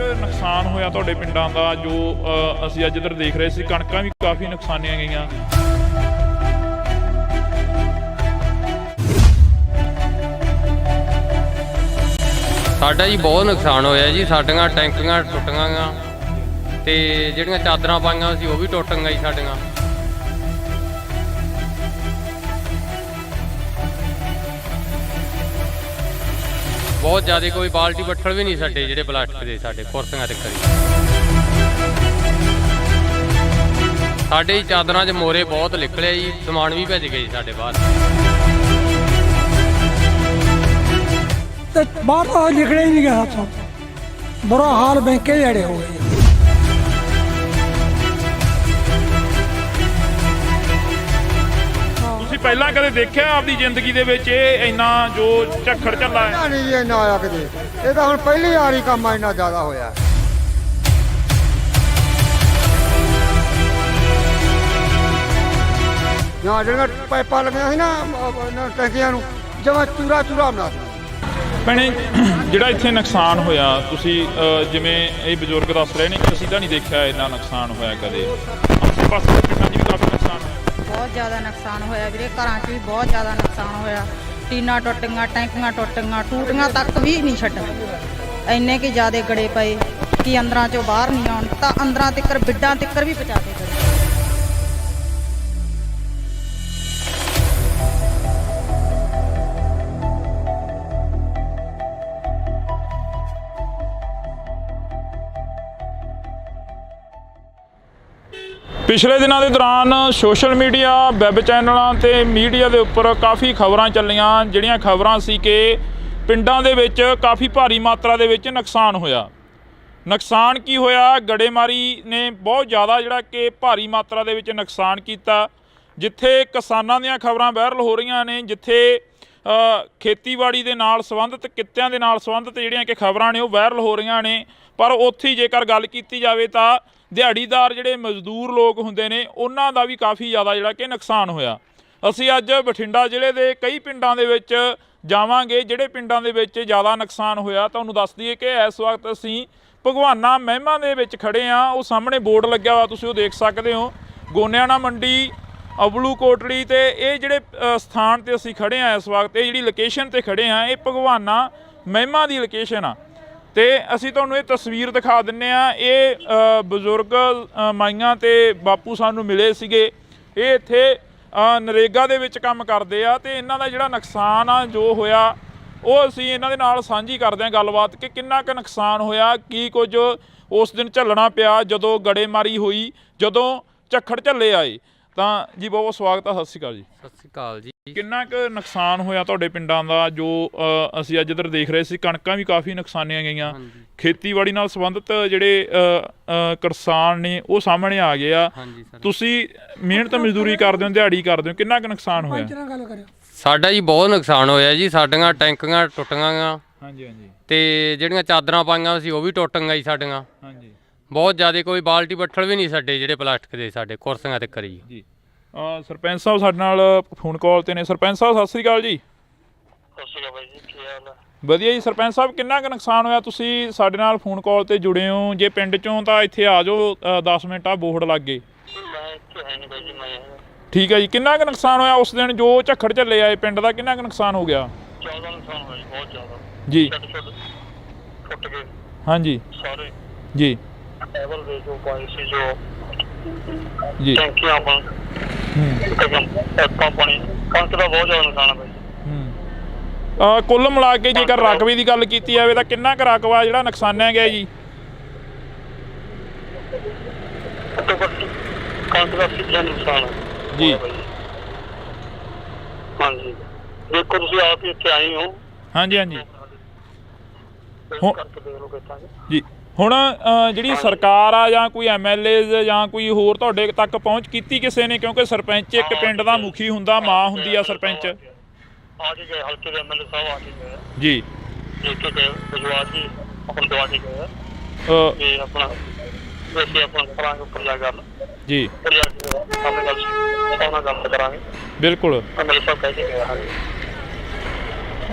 ਕੁ ਨੁਕਸਾਨ ਹੋਇਆ ਤੁਹਾਡੇ ਪਿੰਡਾਂ ਦਾ ਜੋ ਅਸੀਂ ਅੱਜ ਇੱਧਰ ਦੇਖ ਰਹੇ ਸੀ? ਕਣਕਾਂ ਵੀ ਕਾਫੀ ਨੁਕਸਾਨੀਆਂ ਗਈਆਂ। ਸਾਡਾ ਜੀ ਬਹੁਤ ਨੁਕਸਾਨ ਹੋਇਆ ਜੀ। ਸਾਡੀਆਂ ਟੈਂਕੀਆਂ ਟੁੱਟੀਆਂ ਗਾ ਤੇ ਜਿਹੜੀਆਂ ਚਾਦਰਾਂ ਪਾਈਆਂ ਸੀ ਉਹ ਵੀ ਟੁੱਟ ਗਈਆਂ ਜੀ ਸਾਡੀਆਂ। ਬਹੁਤ ਜ਼ਿਆਦਾ ਕੋਈ ਬਾਲਟੀ ਬੱਠਲ ਵੀ ਨਹੀਂ ਸਾਡੇ ਜਿਹੜੇ ਪਲਾਸਟਿਕ ਦੇ ਸਾਡੇ ਕੁਰਸੀਆਂ ਤੇ ਕਰੀ। ਸਾਡੇ ਹੀ ਚਾਦਰਾਂ 'ਚ ਮੋਰੇ ਬਹੁਤ ਨਿਕਲੇ ਜੀ, ਸਮਾਨ ਵੀ ਭੱਜ ਗਏ ਜੀ ਸਾਡੇ ਬਾਹਰ। ਤੇ ਬਾਹਰ ਤਾਂ ਨਿਕਲੇ ਹੀ ਨਹੀਂ ਗਿਆ ਹੱਥੋਂ। ਬੁਰਾ ਹਾਲ ਬੈਂਕੇ ਜਿਹੜੇ ਹੋ ਗਏ। ਤੁਸੀਂ ਪਹਿਲਾਂ ਕਦੇ ਦੇਖਿਆ ਆਪਦੀ ਜ਼ਿੰਦਗੀ ਦੇ ਵਿੱਚ ਇਹ ਇੰਨਾ ਜੋ ਝੱਖੜ ਝੱਲਾ ਹੈ? ਨਹੀਂ ਜੀ ਇੰਨਾ ਆਇਆ ਕਦੇ। ਇਹ ਤਾਂ ਹੁਣ ਪਹਿਲੀ ਵਾਰੀ ਕੰਮ ਇੰਨਾ ਜ਼ਿਆਦਾ ਹੋਇਆ। ਨਾ ਜਿਹੜੀਆਂ ਪਾਈਪਾਂ ਲੱਗੀਆਂ ਸੀ ਨਾ ਟੈਂਕੀਆਂ ਨੂੰ ਜਮਾਂ ਚੂਰਾ ਬਣਾ ਦਿੱਤਾ। ਭੈਣੇ, ਜਿਹੜਾ ਇੱਥੇ ਨੁਕਸਾਨ ਹੋਇਆ, ਤੁਸੀਂ ਜਿਵੇਂ ਇਹ ਬਜ਼ੁਰਗ ਦੱਸ ਰਹੇ ਨੇ ਕਿ ਅਸੀਂ ਤਾਂ ਨਹੀਂ ਦੇਖਿਆ ਇੰਨਾ ਨੁਕਸਾਨ ਹੋਇਆ ਕਦੇ। ਆਸੇ ਪਾਸੇ ਦੇ ਪਿੰਡਾਂ 'ਚ ਵੀ ਕਾਫੀ ਨੁਕਸਾਨ ਹੋਇਆ। ਬਹੁਤ ਜ਼ਿਆਦਾ ਨੁਕਸਾਨ ਹੋਇਆ ਵੀਰੇ, ਘਰਾਂ 'ਚ ਵੀ ਬਹੁਤ ਜ਼ਿਆਦਾ ਨੁਕਸਾਨ ਹੋਇਆ। ਟੀਨਾਂ ਟੁੱਟ ਗਈਆਂ, ਟੈਂਕੀਆਂ ਟੁੱਟ ਗਈਆਂ, ਟੂਟੀਆਂ ਤੱਕ ਵੀ ਨਹੀਂ ਛੱਡੀਆਂ। ਇੰਨੇ ਕਿ ਜ਼ਿਆਦਾ ਗੜੇ ਪਏ ਕਿ ਅੰਦਰਾਂ 'ਚੋਂ ਬਾਹਰ ਨਹੀਂ ਆਉਣ ਤਾਂ ਅੰਦਰਾਂ ਤੱਕ ਬਿੱਡਾਂ ਤੱਕ ਵੀ ਪਹੁੰਚਾ ਕੇ ਗਏ। ਪਿਛਲੇ ਦਿਨਾਂ ਦੇ ਦੌਰਾਨ ਸੋਸ਼ਲ ਮੀਡੀਆ, ਵੈਬ ਚੈਨਲਾਂ ਤੇ ਮੀਡੀਆ ਦੇ ਉੱਪਰ ਕਾਫੀ ਖਬਰਾਂ ਚੱਲੀਆਂ, ਜਿਹੜੀਆਂ ਖਬਰਾਂ ਸੀ ਕਿ ਪਿੰਡਾਂ ਦੇ ਵਿੱਚ ਕਾਫੀ ਭਾਰੀ ਮਾਤਰਾ ਦੇ ਵਿੱਚ ਨੁਕਸਾਨ ਹੋਇਆ। ਨੁਕਸਾਨ ਕੀ ਹੋਇਆ? ਗੜੇਮਾਰੀ ਨੇ ਬਹੁਤ ਜ਼ਿਆਦਾ ਜਿਹੜਾ ਕਿ ਭਾਰੀ ਮਾਤਰਾ ਦੇ ਵਿੱਚ ਨੁਕਸਾਨ ਕੀਤਾ। ਜਿੱਥੇ ਕਿਸਾਨਾਂ ਦੀਆਂ ਖਬਰਾਂ ਵਾਇਰਲ ਹੋ ਰਹੀਆਂ ਨੇ, ਜਿੱਥੇ ਖੇਤੀਬਾੜੀ ਦੇ ਨਾਲ ਸੰਬੰਧਿਤ, ਕਿੱਤਿਆਂ ਦੇ ਨਾਲ ਸੰਬੰਧਿਤ ਜਿਹੜੀਆਂ ਕਿ ਖਬਰਾਂ ਨੇ ਉਹ ਵਾਇਰਲ ਹੋ ਰਹੀਆਂ ਨੇ, ਪਰ ਉੱਥੇ ਜੇਕਰ ਗੱਲ ਕੀਤੀ ਜਾਵੇ ਤਾਂ ਦਿਹਾੜੀਦਾਰ ਜਿਹੜੇ ਮਜ਼ਦੂਰ ਲੋਕ ਹੁੰਦੇ ਨੇ ਉਹਨਾਂ ਦਾ ਵੀ ਕਾਫੀ ਜ਼ਿਆਦਾ ਜਿਹੜਾ ਕਿ ਨੁਕਸਾਨ ਹੋਇਆ। ਅਸੀਂ ਅੱਜ ਬਠਿੰਡਾ ਜ਼ਿਲ੍ਹੇ ਦੇ ਕਈ ਪਿੰਡਾਂ ਦੇ ਵਿੱਚ ਜਾਵਾਂਗੇ, ਜਿਹੜੇ ਪਿੰਡਾਂ ਦੇ ਵਿੱਚ ਜ਼ਿਆਦਾ ਨੁਕਸਾਨ ਹੋਇਆ। ਤੁਹਾਨੂੰ ਦੱਸ ਦਈਏ ਕਿ ਇਸ ਵਕਤ ਅਸੀਂ ਭਗਵਾਨਾ ਮਹਿਮਾ ਦੇ ਵਿੱਚ ਖੜ੍ਹੇ ਹਾਂ। ਉਹ ਸਾਹਮਣੇ ਬੋਰਡ ਲੱਗਿਆ ਹੋਇਆ, ਤੁਸੀਂ ਉਹ ਦੇਖ ਸਕਦੇ ਹੋ। ਗੋਨਿਆਣਾ ਮੰਡੀ, ਅਬਲੂ ਕੋਟਲੀ ਤੇ ਇਹ ਜਿਹੜੇ ਸਥਾਨ 'ਤੇ ਅਸੀਂ ਖੜ੍ਹੇ ਹਾਂ ਇਸ ਵਕਤ, ਇਹ ਜਿਹੜੀ ਲੋਕੇਸ਼ਨ 'ਤੇ ਖੜ੍ਹੇ ਹਾਂ, ਇਹ ਭਗਵਾਨਾ ਮਹਿਮਾ ਦੀ ਲੋਕੇਸ਼ਨ ਆ। ਤੇ ਅਸੀਂ ਤੁਹਾਨੂੰ ਇਹ ਤਸਵੀਰ ਦਿਖਾ ਦਿੰਨੇ ਆ। ਇਹ ਬਜ਼ੁਰਗ ਮਾਈਆਂ ਤੇ ਬਾਪੂ ਸਾਨੂੰ ਮਿਲੇ ਸੀਗੇ। ਇਹ ਇੱਥੇ ਨਰੇਗਾ ਦੇ ਵਿੱਚ ਕੰਮ ਕਰਦੇ ਆ ਤੇ ਇਹਨਾਂ ਦਾ ਜਿਹੜਾ ਨੁਕਸਾਨ ਆ ਜੋ ਹੋਇਆ ਉਹ ਅਸੀਂ ਇਹਨਾਂ ਦੇ ਨਾਲ ਸਾਂਝੀ ਕਰਦੇ ਹਾਂ ਗੱਲਬਾਤ ਕਿ ਕਿੰਨਾ ਕੁ ਨੁਕਸਾਨ ਹੋਇਆ, ਕੀ ਕੁਝ ਉਸ ਦਿਨ ਝੱਲਣਾ ਪਿਆ ਜਦੋਂ ਗੜੇਮਾਰੀ ਹੋਈ, ਜਦੋਂ ਝੱਖੜ ਝੱਲੇ ਆਏ। ਤਾਂ ਜੀ ਬਹੁਤ ਸਵਾਗਤ ਆ, ਸਤਿ ਸ਼੍ਰੀ ਅਕਾਲ ਜੀ। ਸਤਿ ਸ਼੍ਰੀ ਅਕਾਲ ਜੀ। ਕਿੰਨਾ ਕੁ ਨੁਕਸਾਨ ਹੋਇਆ ਤੁਹਾਡੇ ਪਿੰਡਾਂ ਦਾ ਜੋ ਅਸੀਂ ਅੱਜ ਇੱਧਰ ਦੇਖ ਰਹੇ ਸੀ? ਕਣਕਾਂ ਵੀ ਕਾਫੀ ਨੁਕਸਾਨੀਆਂ ਗਈਆਂ। ਖੇਤੀਬਾੜੀ ਨਾਲ ਸੰਬੰਧਿਤ ਜਿਹੜੇ ਕਿਸਾਨ ਨੇ ਉਹ ਸਾਹਮਣੇ ਆ ਗਏ ਆ। ਤੁਸੀਂ ਮਿਹਨਤ ਮਜ਼ਦੂਰੀ ਕਰਦੇ ਹੋ, ਦਿਹਾੜੀ ਕਰਦੇ ਹੋ, ਕਿੰਨਾ ਕੁ ਨੁਕਸਾਨ ਹੋਇਆ? ਸਾਡਾ ਜੀ ਬਹੁਤ ਨੁਕਸਾਨ ਹੋਇਆ ਜੀ। ਸਾਡੀਆਂ ਟੈਂਕੀਆਂ ਟੁੱਟੀਆਂ ਗਾ ਤੇ ਜਿਹੜੀਆਂ ਚਾਦਰਾਂ ਪਾਈਆਂ ਸੀ ਉਹ ਵੀ ਟੁੱਟ ਗਈਆਂ ਜੀ ਸਾਡੀਆਂ। ਬਹੁਤ ਜ਼ਿਆਦਾ ਕੋਈ ਬਾਲਟੀ ਬੱਠਲ ਵੀ ਨਹੀਂ ਸਾਡੇ ਜਿਹੜੇ ਪਲਾਸਟਿਕ ਦੇ ਸਾਡੇ ਕੁਰਸੀਆਂ ਤੇ ਕਰੀ ਜੀ। ਸਰਪੰਚ ਸਾਹਿਬ ਸਾਡੇ ਨਾਲ ਫੋਨ ਕਾਲ ਤੇ ਨੇ। ਸਰਪੰਚ ਸਾਹਿਬ ਸਤਿ ਸ਼੍ਰੀ ਅਕਾਲ ਜੀ। ਸਤਿ ਸ਼੍ਰੀ ਅਕਾਲ ਬਾਈ ਜੀ, ਕੀ ਹਾਲ ਹੈ? ਵਧੀਆ ਜੀ। ਸਰਪੰਚ ਸਾਹਿਬ ਕਿੰਨਾ ਕੁ ਨੁਕਸਾਨ ਹੋਇਆ? ਤੁਸੀਂ ਸਾਡੇ ਨਾਲ ਫੋਨ ਕਾਲ ਤੇ ਜੁੜੇ ਹੋ, ਜੇ ਪਿੰਡ ਚੋਂ ਤਾਂ ਇੱਥੇ ਆ ਜਾਓ, 10 ਮਿੰਟ ਆ ਬੋਰਡ ਲੱਗ ਗਏ। ਮੈਂ ਇੱਥੇ ਹੈ ਨਹੀਂ ਬਾਈ ਜੀ, ਮੈਂ ਠੀਕ ਹੈ ਜੀ। ਕਿੰਨਾ ਕੁ ਨੁਕਸਾਨ ਹੋਇਆ ਉਸ ਦਿਨ ਜੋ ਝੱਖੜ ਝੱਲੇ ਆਏ ਪਿੰਡ ਦਾ? ਕਿੰਨਾ ਕੁ ਨੁਕਸਾਨ ਹੋ ਗਿਆ? ਜ਼ਿਆਦਾ ਨੁਕਸਾਨ ਹੋਇਆ ਜੀ, ਬਹੁਤ ਜ਼ਿਆਦਾ ਜੀ। ਟੁੱਟ ਗਏ ਹਾਂਜੀ ਸਾਰੇ ਜੀ ਟੇਬਲ ਦੇ ਜੋ ਪਾਈ ਸੀ, ਜੋ ਜੀ ਟੈਂਕੀਆਂ ਪਾਣੀ, ਪਾਣੀ ਕਣਕ ਦਾ ਬਹੁਤ ਜ਼ਿਆਦਾ ਨੁਕਸਾਨ ਹੈ ਬਾਈ। ਕੁੱਲ ਮਿਲਾ ਕੇ ਜੇਕਰ ਰਕਬੇ ਦੀ ਗੱਲ ਕੀਤੀ ਜਾਵੇ ਤਾਂ ਕਿੰਨਾ ਕੁ ਰਕਬਾ ਜਿਹੜਾ ਨੁਕਸਾਨਿਆ ਗਿਆ ਜੀ? ਘੱਟੋ ਘੱਟ ਕਣਕ ਦਾ 80% ਨੁਕਸਾਨ ਹੈ ਜੀ। ਹਾਂਜੀ, ਦੇਖੋ ਤੁਸੀਂ ਆਪ ਹੀ ਇੱਥੇ ਆਏ ਹੋ। ਹਾਂਜੀ ਕਰਕੇ ਦੇਖ ਲਓ ਕਿੱਦਾਂ ਜੀ। ਹੁਣ ਜਿਹੜੀ ਸਰਕਾਰ ਆ ਜਾਂ ਕੋਈ MLA ਜਾਂ ਕੋਈ ਹੋਰ ਤੁਹਾਡੇ ਤੱਕ ਪਹੁੰਚ ਕੀਤੀ ਕਿਸੇ ਨੇ? ਕਿਉਂਕਿ ਸਰਪੰਚ ਇੱਕ ਪਿੰਡ ਦਾ ਮੁਖੀ ਹੁੰਦਾ, ਮਾਂ ਹੁੰਦੀ ਆ ਸਰਪੰਚ। ਆ ਕੇ ਗਏ, ਹਲਕੇ ਦੇ MLA ਸਾਹਿਬ ਆ ਕੇ ਗਏ ਜੀ। ਦੇਖ ਕੇ ਗਏ, ਵਿਜਵਾ ਜੀ ਆਪਣਾ ਦਵਾ ਕੇ ਗਏ ਤੇ ਆਪਣਾ ਵੈਸੇ ਆਪਣਾ ਕਰਾਂਗੇ ਉੱਪਰ ਜਾ ਗੱਲ ਜੀ। ਉੱਪਰ ਜਾ ਕੇ ਆਪਣੇ ਗੱਲ ਉਹਨਾਂ ਗੱਲ ਕਰਾਂਗੇ। ਬਿਲਕੁਲ MLA ਸਾਹਿਬ ਕਹਿ ਕੇ ਗਏ।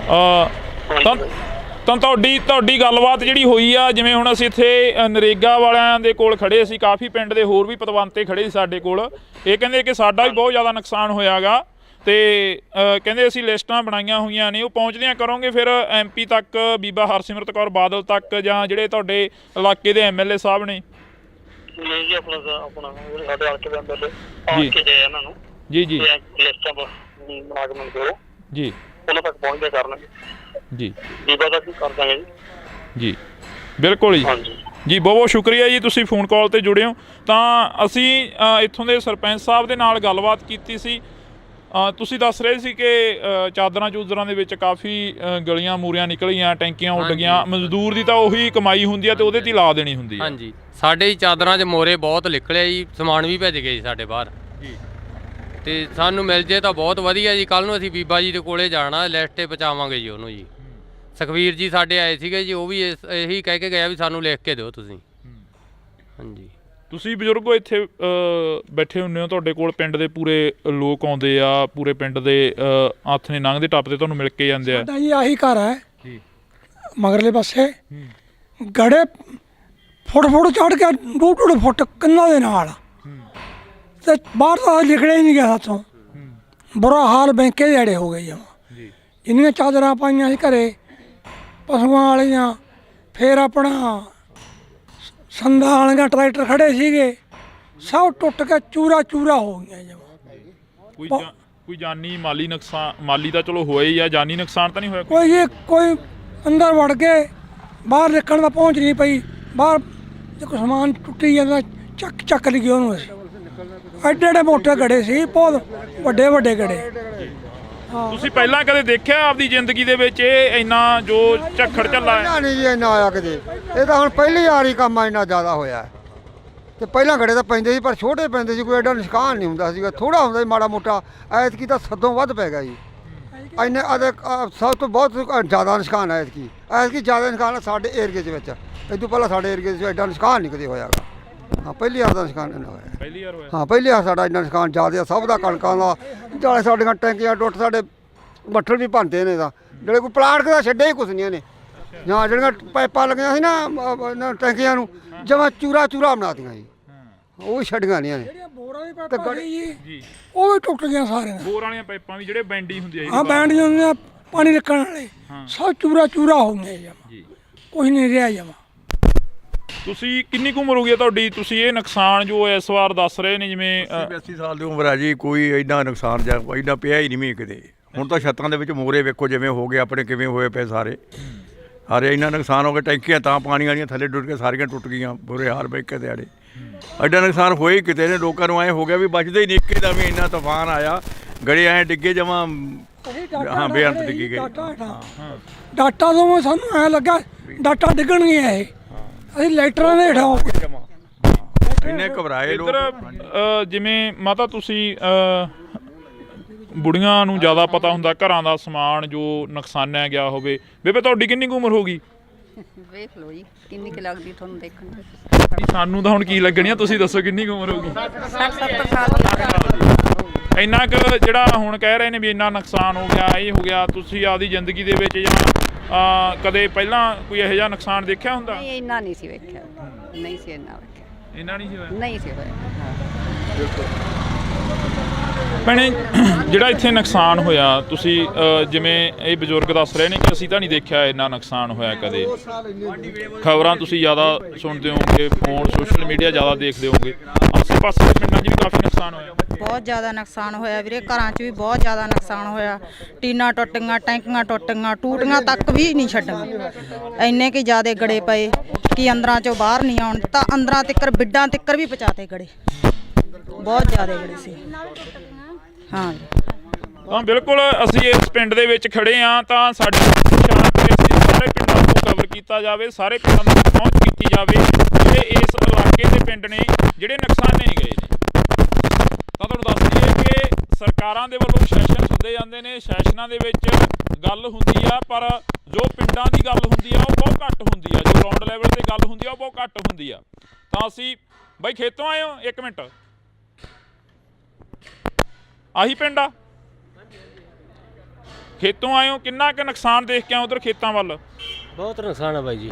ਤਾਂ ਤੁਹਾਡੀ ਗੱਲਬਾਤ ਜਿਹੜੀ ਹੋਈ ਆ, ਜਿਵੇਂ ਹੁਣ ਅਸੀਂ ਇੱਥੇ ਨਰੇਗਾ ਵਾਲਿਆਂ ਦੇ ਕੋਲ ਖੜੇ ਸੀ, ਕਾਫੀ ਪਿੰਡ ਦੇ ਹੋਰ ਵੀ ਪਤਵੰਤੇ ਖੜੇ ਸੀ ਸਾਡੇ ਕੋਲ, ਇਹ ਕਹਿੰਦੇ ਕਿ ਸਾਡਾ ਵੀ ਬਹੁਤ ਜ਼ਿਆਦਾ ਨੁਕਸਾਨ ਹੋਇਆਗਾ ਤੇ ਕਹਿੰਦੇ ਅਸੀਂ ਲਿਸਟਾਂ ਬਣਾਈਆਂ ਹੋਈਆਂ ਨੇ, ਉਹ ਪਹੁੰਚਦਿਆਂ ਕਰੋਗੇ ਫਿਰ MP ਤੱਕ, ਬੀਬਾ ਹਰਸਿਮਰਤ ਕੌਰ ਬਾਦਲ ਤੱਕ, ਜਾਂ ਜਿਹੜੇ ਤੁਹਾਡੇ ਇਲਾਕੇ ਦੇ MLA ਸਾਹਿਬ ਨੇ? ਨਹੀਂ ਜੀ, ਆਪਣਾ ਸਾਡੇ ਹਲਕੇ ਦੇ ਅੰਦਰ ਆ ਕੇ ਦੇ ਇਹਨਾਂ ਨੂੰ ਜੀ ਜੀ ਲਿਸਟਾਂ ਬਣਾ ਕੇ ਮੈਨੂੰ ਦਿਓ ਜੀ, ਉਹਨਾਂ ਤੱਕ ਪਹੁੰਚਦੇ ਕਰਨਗੇ ਜੀ, ਬੀਬਾ ਦਾ ਕੀ ਕਰ ਦਾਂਗੇ ਜੀ। ਜੀ ਬਿਲਕੁਲ ਜੀ, ਹਾਂਜੀ ਜੀ ਬਹੁਤ ਬਹੁਤ ਸ਼ੁਕਰੀਆ ਜੀ, ਤੁਸੀਂ ਫੋਨ ਕਾਲ ਤੇ ਜੁੜੇ ਹੋ। ਤਾਂ ਅਸੀਂ ਇੱਥੋਂ ਦੇ ਸਰਪੰਚ ਸਾਹਿਬ ਦੇ ਨਾਲ ਗੱਲਬਾਤ ਕੀਤੀ ਸੀ। ਤੁਸੀਂ ਦੱਸ ਰਹੇ ਸੀ ਕਿ ਚਾਦਰਾਂ ਚੂਦਰਾਂ ਦੇ ਵਿੱਚ ਕਾਫੀ ਗਲੀਆਂ ਮੂਰੀਆਂ ਨਿਕਲੀਆਂ, ਟੈਂਕੀਆਂ ਉੱਡ ਗਈਆਂ, ਮਜ਼ਦੂਰ ਦੀ ਤਾਂ ਉਹੀ ਕਮਾਈ ਹੁੰਦੀ ਆ ਤੇ ਉਹਦੇ 'ਤੇ ਲਾ ਦੇਣੀ ਹੁੰਦੀ ਆ। ਹਾਂਜੀ, ਸਾਡੇ ਚਾਦਰਾਂ 'ਚ ਮੋਰੇ ਬਹੁਤ ਨਿਕਲਿਆ ਜੀ, ਸਮਾਨ ਵੀ ਭੇਜ ਗਏ ਜੀ ਸਾਡੇ ਬਾਹਰ ਜੀ, ਤੇ ਸਾਨੂੰ ਮਿਲ ਜੇ ਤਾਂ ਬਹੁਤ ਵਧੀਆ ਜੀ। ਕੱਲ ਨੂੰ ਅਸੀਂ ਬੀਬਾ ਜੀ ਦੇ ਕੋਲੇ ਜਾਣਾ, ਲਿਸਟ 'ਤੇ ਪਹੁੰਚਾਵਾਂਗੇ ਜੀ ਉਹਨੂੰ ਜੀ। ਸੁਖਵੀਰ ਜੀ ਸਾਡੇ ਆਏ ਸੀਗੇ ਜੀ, ਉਹ ਵੀ ਇਹੀ ਕਹਿ ਕੇ ਗਿਆ ਵੀ ਸਾਨੂੰ ਲਿਖ ਕੇ ਦਿਓ ਤੁਸੀਂ। ਹਾਂਜੀ, ਤੁਸੀਂ ਬਜ਼ੁਰਗੋ ਇੱਥੇ ਬੈਠੇ ਹੁੰਦੇ ਹੋ, ਤੁਹਾਡੇ ਕੋਲ ਪਿੰਡ ਦੇ ਪੂਰੇ ਲੋਕ ਆਉਂਦੇ ਆ, ਪੂਰੇ ਪਿੰਡ ਦੇ ਹੱਥ ਨੇ ਲੰਘਦੇ ਟੱਪਦੇ ਤੁਹਾਨੂੰ ਮਿਲ ਕੇ ਜਾਂਦੇ ਆ। ਸਾਡਾ ਜੀ ਆਹੀ ਘਰ ਹੈ ਜੀ, ਮਗਰਲੇ ਪਾਸੇ ਗੜੇ ਫੁੱਟ ਚੜ ਕੇ 2-2 ਫੁੱਟ ਕੰਨਾਂ ਦੇ ਨਾਲ, ਤੇ ਬਾਹਰ ਤਾਂ ਲਿਖੜਿਆ ਹੀ ਨਹੀਂ ਗਿਆ ਹੱਥੋਂ। ਬੁਰਾ ਹਾਲ ਬੈਂਕੇ ਦੇ ਅੜੇ ਹੋ ਗਏ ਜਮਾਂ। ਜੀ, ਜਿੰਨੀਆਂ ਚਾਦਰਾਂ ਪਾਈਆਂ ਸੀ ਘਰੇ ਪਸ਼ੂਆਂ ਵਾਲੀਆਂ, ਫਿਰ ਆਪਣਾ ਸੰਦਾਂ ਵਾਲੀਆਂ ਟਰੈਕਟਰ ਖੜੇ ਸੀਗੇ, ਸਭ ਟੁੱਟ ਕੇ ਚੂਰਾ ਚੂਰਾ ਹੋ ਗਈਆਂ ਜਮਾਂ। ਕੋਈ ਜਾਨੀ ਮਾਲੀ ਨੁਕਸਾਨ? ਮਾਲੀ ਤਾਂ ਚਲੋ ਹੋਇਆ ਹੀ ਆ, ਜਾਨੀ ਨੁਕਸਾਨ ਤਾਂ ਨਹੀਂ ਹੋਇਆ? ਕੋਈ ਅੰਦਰ ਵੜ ਕੇ ਬਾਹਰ ਨਿਕਲਣ ਦਾ ਪਹੁੰਚ ਨਹੀਂ ਪਈ। ਬਾਹਰ ਜੇ ਕੋਈ ਸਮਾਨ ਟੁੱਟੀ ਜਾਂਦਾ ਚੱਕ ਲਈਏ ਉਹਨੂੰ। ਅਸੀਂ ਐਡੇ ਮੋਟੇ ਗੜੇ ਸੀ, ਬਹੁਤ ਵੱਡੇ ਗੜੇ। ਤੁਸੀਂ ਪਹਿਲਾਂ ਕਦੇ ਦੇਖਿਆ ਆਪਦੀ ਜ਼ਿੰਦਗੀ ਦੇ ਵਿੱਚ ਇਹ ਇੰਨਾ ਜੋ ਝੱਖੜ ਝੱਲਾ ਹੈ? ਨਹੀਂ ਜੀ, ਇੰਨਾ ਆਇਆ ਕਿਤੇ, ਇਹ ਤਾਂ ਹੁਣ ਪਹਿਲੀ ਵਾਰ ਹੀ ਕੰਮ ਇੰਨਾ ਜ਼ਿਆਦਾ ਹੋਇਆ। ਤੇ ਪਹਿਲਾਂ ਗੜੇ ਤਾਂ ਪੈਂਦੇ ਸੀ, ਪਰ ਛੋਟੇ ਪੈਂਦੇ ਸੀ, ਕੋਈ ਐਡਾ ਨੁਕਸਾਨ ਨਹੀਂ ਹੁੰਦਾ ਸੀਗਾ, ਥੋੜਾ ਹੁੰਦਾ ਸੀ ਮਾੜਾ ਮੋਟਾ। ਐਤਕੀ ਤਾਂ ਸਦੋਂ ਵੱਧ ਪੈ ਗਿਆ ਜੀ, ਇੰਨੇ ਸਭ ਤੋਂ ਬਹੁਤ ਜ਼ਿਆਦਾ ਨੁਕਸਾਨ ਹੈ ਐਤਕੀ ਜ਼ਿਆਦਾ ਨੁਕਸਾਨ ਸਾਡੇ ਏਰੀਏ ਦੇ ਵਿੱਚ। ਇਹ ਤੋਂ ਪਹਿਲਾਂ ਸਾਡੇ ਏਰੀਏ 'ਚ ਐਡਾ ਨੁਕਸਾਨ ਨਹੀਂ ਕਦੇ ਹੋਇਆਗਾ। ਹਾਂ, ਪਹਿਲੀ ਵਾਰ ਦਾ ਨੁਕਸਾਨ ਇੰਨਾ ਹੋਇਆ। ਪਹਿਲੀ ਵਾਰ ਹੋਇਆ? ਹਾਂ, ਪਹਿਲੀ ਵਾਰ ਸਾਡਾ ਇੰਨਾ ਨੁਕਸਾਨ ਜ਼ਿਆਦਾ ਸਭ ਦਾ, ਕਣਕਾਂ ਦਾ, ਜਾਲੇ ਸਾਡੀਆਂ ਟੈਂਕੀਆਂ ਟੁੱਟ, ਸਾਡੇ ਬੱਠਲ ਵੀ ਭੰਨਦੇ ਨੇ ਤਾਂ, ਜਿਹੜੇ ਕੋਈ ਪਲਾਟ ਦਾ ਛੱਡੇ ਹੀ ਕੁਛ ਨਹੀਂ ਨੇ। ਜਾਂ ਜਿਹੜੀਆਂ ਪਾਈਪਾਂ ਲੱਗੀਆਂ ਸੀ ਨਾ ਟੈਂਕੀਆਂ ਨੂੰ, ਜਮਾਂ ਚੂਰਾ ਬਣਾਤੀਆਂ ਜੀ, ਉਹ ਵੀ ਛੱਡੀਆਂ ਨਹੀਂ ਨੇ। ਬੋਰਾਂ ਦੀ ਪਾਈਪਾਂ ਜੀ ਉਹ ਵੀ ਟੁੱਟ ਗਈਆਂ ਸਾਰੀਆਂ। ਬੋਰ ਵਾਲੀਆਂ ਪਾਈਪਾਂ ਵੀ ਜਿਹੜੇ ਬੈਂਡੀ ਹੁੰਦੀ ਆ? ਹਾਂ, ਬੈਂਡੀਆਂ ਹੁੰਦੀਆਂ, ਪਾਣੀ ਨਿਕਲਣ ਵਾਲੇ, ਸਭ ਚੂਰਾ ਹੋ ਗਏ ਜਮਾਂ, ਕੁਛ ਨਹੀਂ ਰਿਹਾ ਜਮਾਂ। ਤੁਸੀਂ ਕਿੰਨੀ ਕੁ ਉਮਰ ਹੋ ਗਈ ਤੁਹਾਡੀ? ਤੁਸੀਂ ਇਹ ਨੁਕਸਾਨ ਜੋ ਇਸ ਵਾਰ ਦੱਸ ਰਹੇ ਨੇ, ਜਿਵੇਂ 80 ਸਾਲ ਦੀ ਉਮਰ ਹੈ ਜੀ, ਕੋਈ ਇੰਨਾ ਨੁਕਸਾਨ ਜਾਂ ਇੰਨਾ ਪਿਆ ਹੀ ਨਹੀਂ ਮੀਂਹ ਕਿਤੇ। ਹੁਣ ਤਾਂ ਛੱਤਾਂ ਦੇ ਵਿੱਚ ਮੋਰੇ ਵੇਖੋ ਜਿਵੇਂ ਹੋ ਗਏ ਆਪਣੇ, ਕਿਵੇਂ ਹੋਏ ਪਏ ਸਾਰੇ ਇੰਨਾ ਨੁਕਸਾਨ ਹੋ ਗਿਆ। ਟੈਂਕੀਆਂ ਤਾਂ ਪਾਣੀ ਵਾਲੀਆਂ ਥੱਲੇ ਟੁੱਟ ਕੇ ਸਾਰੀਆਂ ਟੁੱਟ ਗਈਆਂ, ਬੁਰੇ ਹਾਲ ਬੈਂਕੇ ਦੇ ਆੜੇ। ਐਡਾ ਨੁਕਸਾਨ ਹੋਇਆ ਹੀ ਕਿਤੇ ਨੇ, ਲੋਕਾਂ ਨੂੰ ਐਂ ਹੋ ਗਿਆ ਵੀ ਬਚਦੇ ਹੀ ਨਹੀਂ। ਇੱਕੇ ਦਾ ਵੀ ਇੰਨਾ ਤੂਫਾਨ ਆਇਆ, ਗੜੇ ਐਂ ਡਿੱਗੇ ਜਮਾਂ, ਹਾਂ ਬੇਅੰਤ ਡਿੱਗੀ ਗਏ। ਡਾਟਾ ਤੋਂ ਸਾਨੂੰ ਐਂ ਲੱਗਾ ਡਾਟਾ ਡਿੱਗਣਗੀਆਂ ਇਹ, ਅਸੀਂ ਲਾਈਟਰਾਂ ਦੇ ਹੇਠਾਂ ਹੋ ਗਏ ਜਮਾਂ, ਇੰਨੇ ਘਬਰਾਏ ਲੋਕ। ਇੱਧਰ ਜਿਵੇਂ ਮਾਤਾ ਤੁਸੀਂ ਬੁੜੀਆਂ ਨੂੰ ਜ਼ਿਆਦਾ ਪਤਾ ਹੁੰਦਾ ਘਰਾਂ ਦਾ ਸਮਾਨ ਜੋ ਨੁਕਸਾਨਿਆ ਗਿਆ ਹੋਵੇ। ਬੇਬੇ ਤੁਹਾਡੀ ਕਿੰਨੀ ਕੁ ਉਮਰ ਹੋ ਗਈ? ਵੇਖ ਲਓ ਜੀ ਕਿੰਨੀ ਕੁ ਲੱਗਦੀ ਤੁਹਾਨੂੰ ਦੇਖਣ ਨੂੰ। ਸਾਨੂੰ ਤਾਂ ਹੁਣ ਕੀ ਲੱਗਣੀ ਆ, ਤੁਸੀਂ ਦੱਸੋ ਕਿੰਨੀ ਕੁ ਉਮਰ ਹੋ ਗਈ? 60-70 ਸਾਲ। ਇੰਨਾ ਕੁ ਜਿਹੜਾ ਹੁਣ ਕਹਿ ਰਹੇ ਨੇ ਵੀ ਇੰਨਾ ਨੁਕਸਾਨ ਹੋ ਗਿਆ, ਇਹ ਹੋ ਗਿਆ, ਤੁਸੀਂ ਆਪਦੀ ਜ਼ਿੰਦਗੀ ਦੇ ਵਿੱਚ ਜਾਂ ਕਦੇ ਪਹਿਲਾਂ ਕੋਈ ਇਹੋ ਜਿਹਾ ਨੁਕਸਾਨ ਦੇਖਿਆ ਹੁੰਦਾ? ਨਹੀਂ, ਇੰਨਾ ਨਹੀਂ ਸੀ ਵੇਖਿਆ, ਨਹੀਂ ਸੀ ਇੰਨਾ ਵੇਖਿਆ, ਇੰਨਾ ਨਹੀਂ ਸੀ ਹੋਇਆ? ਨਹੀਂ ਸੀ ਹੋਇਆ। ਭੈਣੇ ਜਿਹੜਾ ਇੱਥੇ ਨੁਕਸਾਨ ਹੋਇਆ, ਤੁਸੀਂ ਜਿਵੇਂ ਇਹ ਬਜ਼ੁਰਗ ਦੱਸ ਰਹੇ ਨੇ ਕਿ ਅਸੀਂ ਤਾਂ ਨਹੀਂ ਦੇਖਿਆ ਇੰਨਾ ਨੁਕਸਾਨ ਹੋਇਆ ਕਦੇ। ਖਬਰਾਂ ਤੁਸੀਂ ਜ਼ਿਆਦਾ ਸੁਣਦੇ ਹੋਗੇ, ਫੋਨ ਸੋਸ਼ਲ ਮੀਡੀਆ ਜ਼ਿਆਦਾ ਦੇਖਦੇ ਹੋਗੇ, ਆਸੇ ਪਾਸੇ ਦੇ ਪਿੰਡਾਂ 'ਚ ਵੀ ਕਾਫੀ ਨੁਕਸਾਨ ਹੋਇਆ? ਬਹੁਤ ਜ਼ਿਆਦਾ ਨੁਕਸਾਨ ਹੋਇਆ ਵੀਰੇ, ਘਰਾਂ 'ਚ ਵੀ ਬਹੁਤ ਜ਼ਿਆਦਾ ਨੁਕਸਾਨ ਹੋਇਆ। ਟੀਨਾਂ ਟੁੱਟ ਗਈਆਂ, ਟੈਂਕੀਆਂ ਟੁੱਟ ਗਈਆਂ, ਟੂਟੀਆਂ ਤੱਕ ਵੀ ਨਹੀਂ ਛੱਡੀਆਂ। ਇੰਨੇ ਕਿ ਜ਼ਿਆਦਾ ਗੜੇ ਪਏ ਕਿ ਅੰਦਰਾਂ 'ਚੋਂ ਬਾਹਰ ਨਹੀਂ ਆਉਣ ਦਿੱਤਾ। ਅੰਦਰਾਂ ਤਿੱਕਰ, ਬਿੱਡਾਂ ਤਿੱਕਰ ਵੀ ਪਹੁੰਚਾਤੇ ਗੜੇ, ਬਹੁਤ ਜ਼ਿਆਦਾ ਗੜੇ ਸੀ। ਹਾਂ ਤਾਂ ਬਿਲਕੁਲ ਅਸੀਂ ਇਸ ਪਿੰਡ ਦੇ ਵਿੱਚ ਖੜੇ ਹਾਂ, ਤਾਂ ਸਾਡੀ ਸਾਰੇ ਪਿੰਡਾਂ ਨੂੰ ਕਵਰ ਕੀਤਾ ਜਾਵੇ, ਸਾਰੇ ਪਿੰਡਾਂ ਤੱਕ ਪਹੁੰਚ ਕੀਤੀ ਜਾਵੇ ਜਿਹੜੇ ਇਸ ਇਲਾਕੇ ਦੇ ਪਿੰਡ ਨੇ ਜਿਹੜੇ ਨੁਕਸਾਨੇ ਗਏ ਨੇ। ਤਾਂ ਤੁਹਾਨੂੰ ਦੱਸ ਦਈਏ ਕਿ ਸਰਕਾਰਾਂ ਦੇ ਵੱਲੋਂ ਸੈਸ਼ਨ ਹੁੰਦੇ ਜਾਂਦੇ ਨੇ, ਸੈਸ਼ਨਾਂ ਦੇ ਵਿੱਚ ਗੱਲ ਹੁੰਦੀ ਆ, ਪਰ ਜੋ ਪਿੰਡਾਂ ਦੀ ਗੱਲ ਹੁੰਦੀ ਆ ਉਹ ਬਹੁਤ ਘੱਟ ਹੁੰਦੀ ਆ, ਜੋ ਗਰਾਊਂਡ ਲੈਵਲ ਤੇ ਗੱਲ ਹੁੰਦੀ ਆ ਉਹ ਬਹੁਤ ਘੱਟ ਹੁੰਦੀ ਆ। ਤਾਂ ਅਸੀਂ ਬਾਈ ਖੇਤੋਂ ਆਏ ਹੋ? 1 ਮਿੰਟ, ਆਹੀ ਪਿੰਡ ਆ? ਖੇਤੋਂ ਆਏ ਹੋ, ਕਿੰਨਾ ਕੁ ਨੁਕਸਾਨ ਦੇਖ ਕੇ ਆਏ ਉਧਰ ਖੇਤਾਂ ਵੱਲ? ਬਹੁਤ ਨੁਕਸਾਨ ਹੈ ਬਾਈ ਜੀ,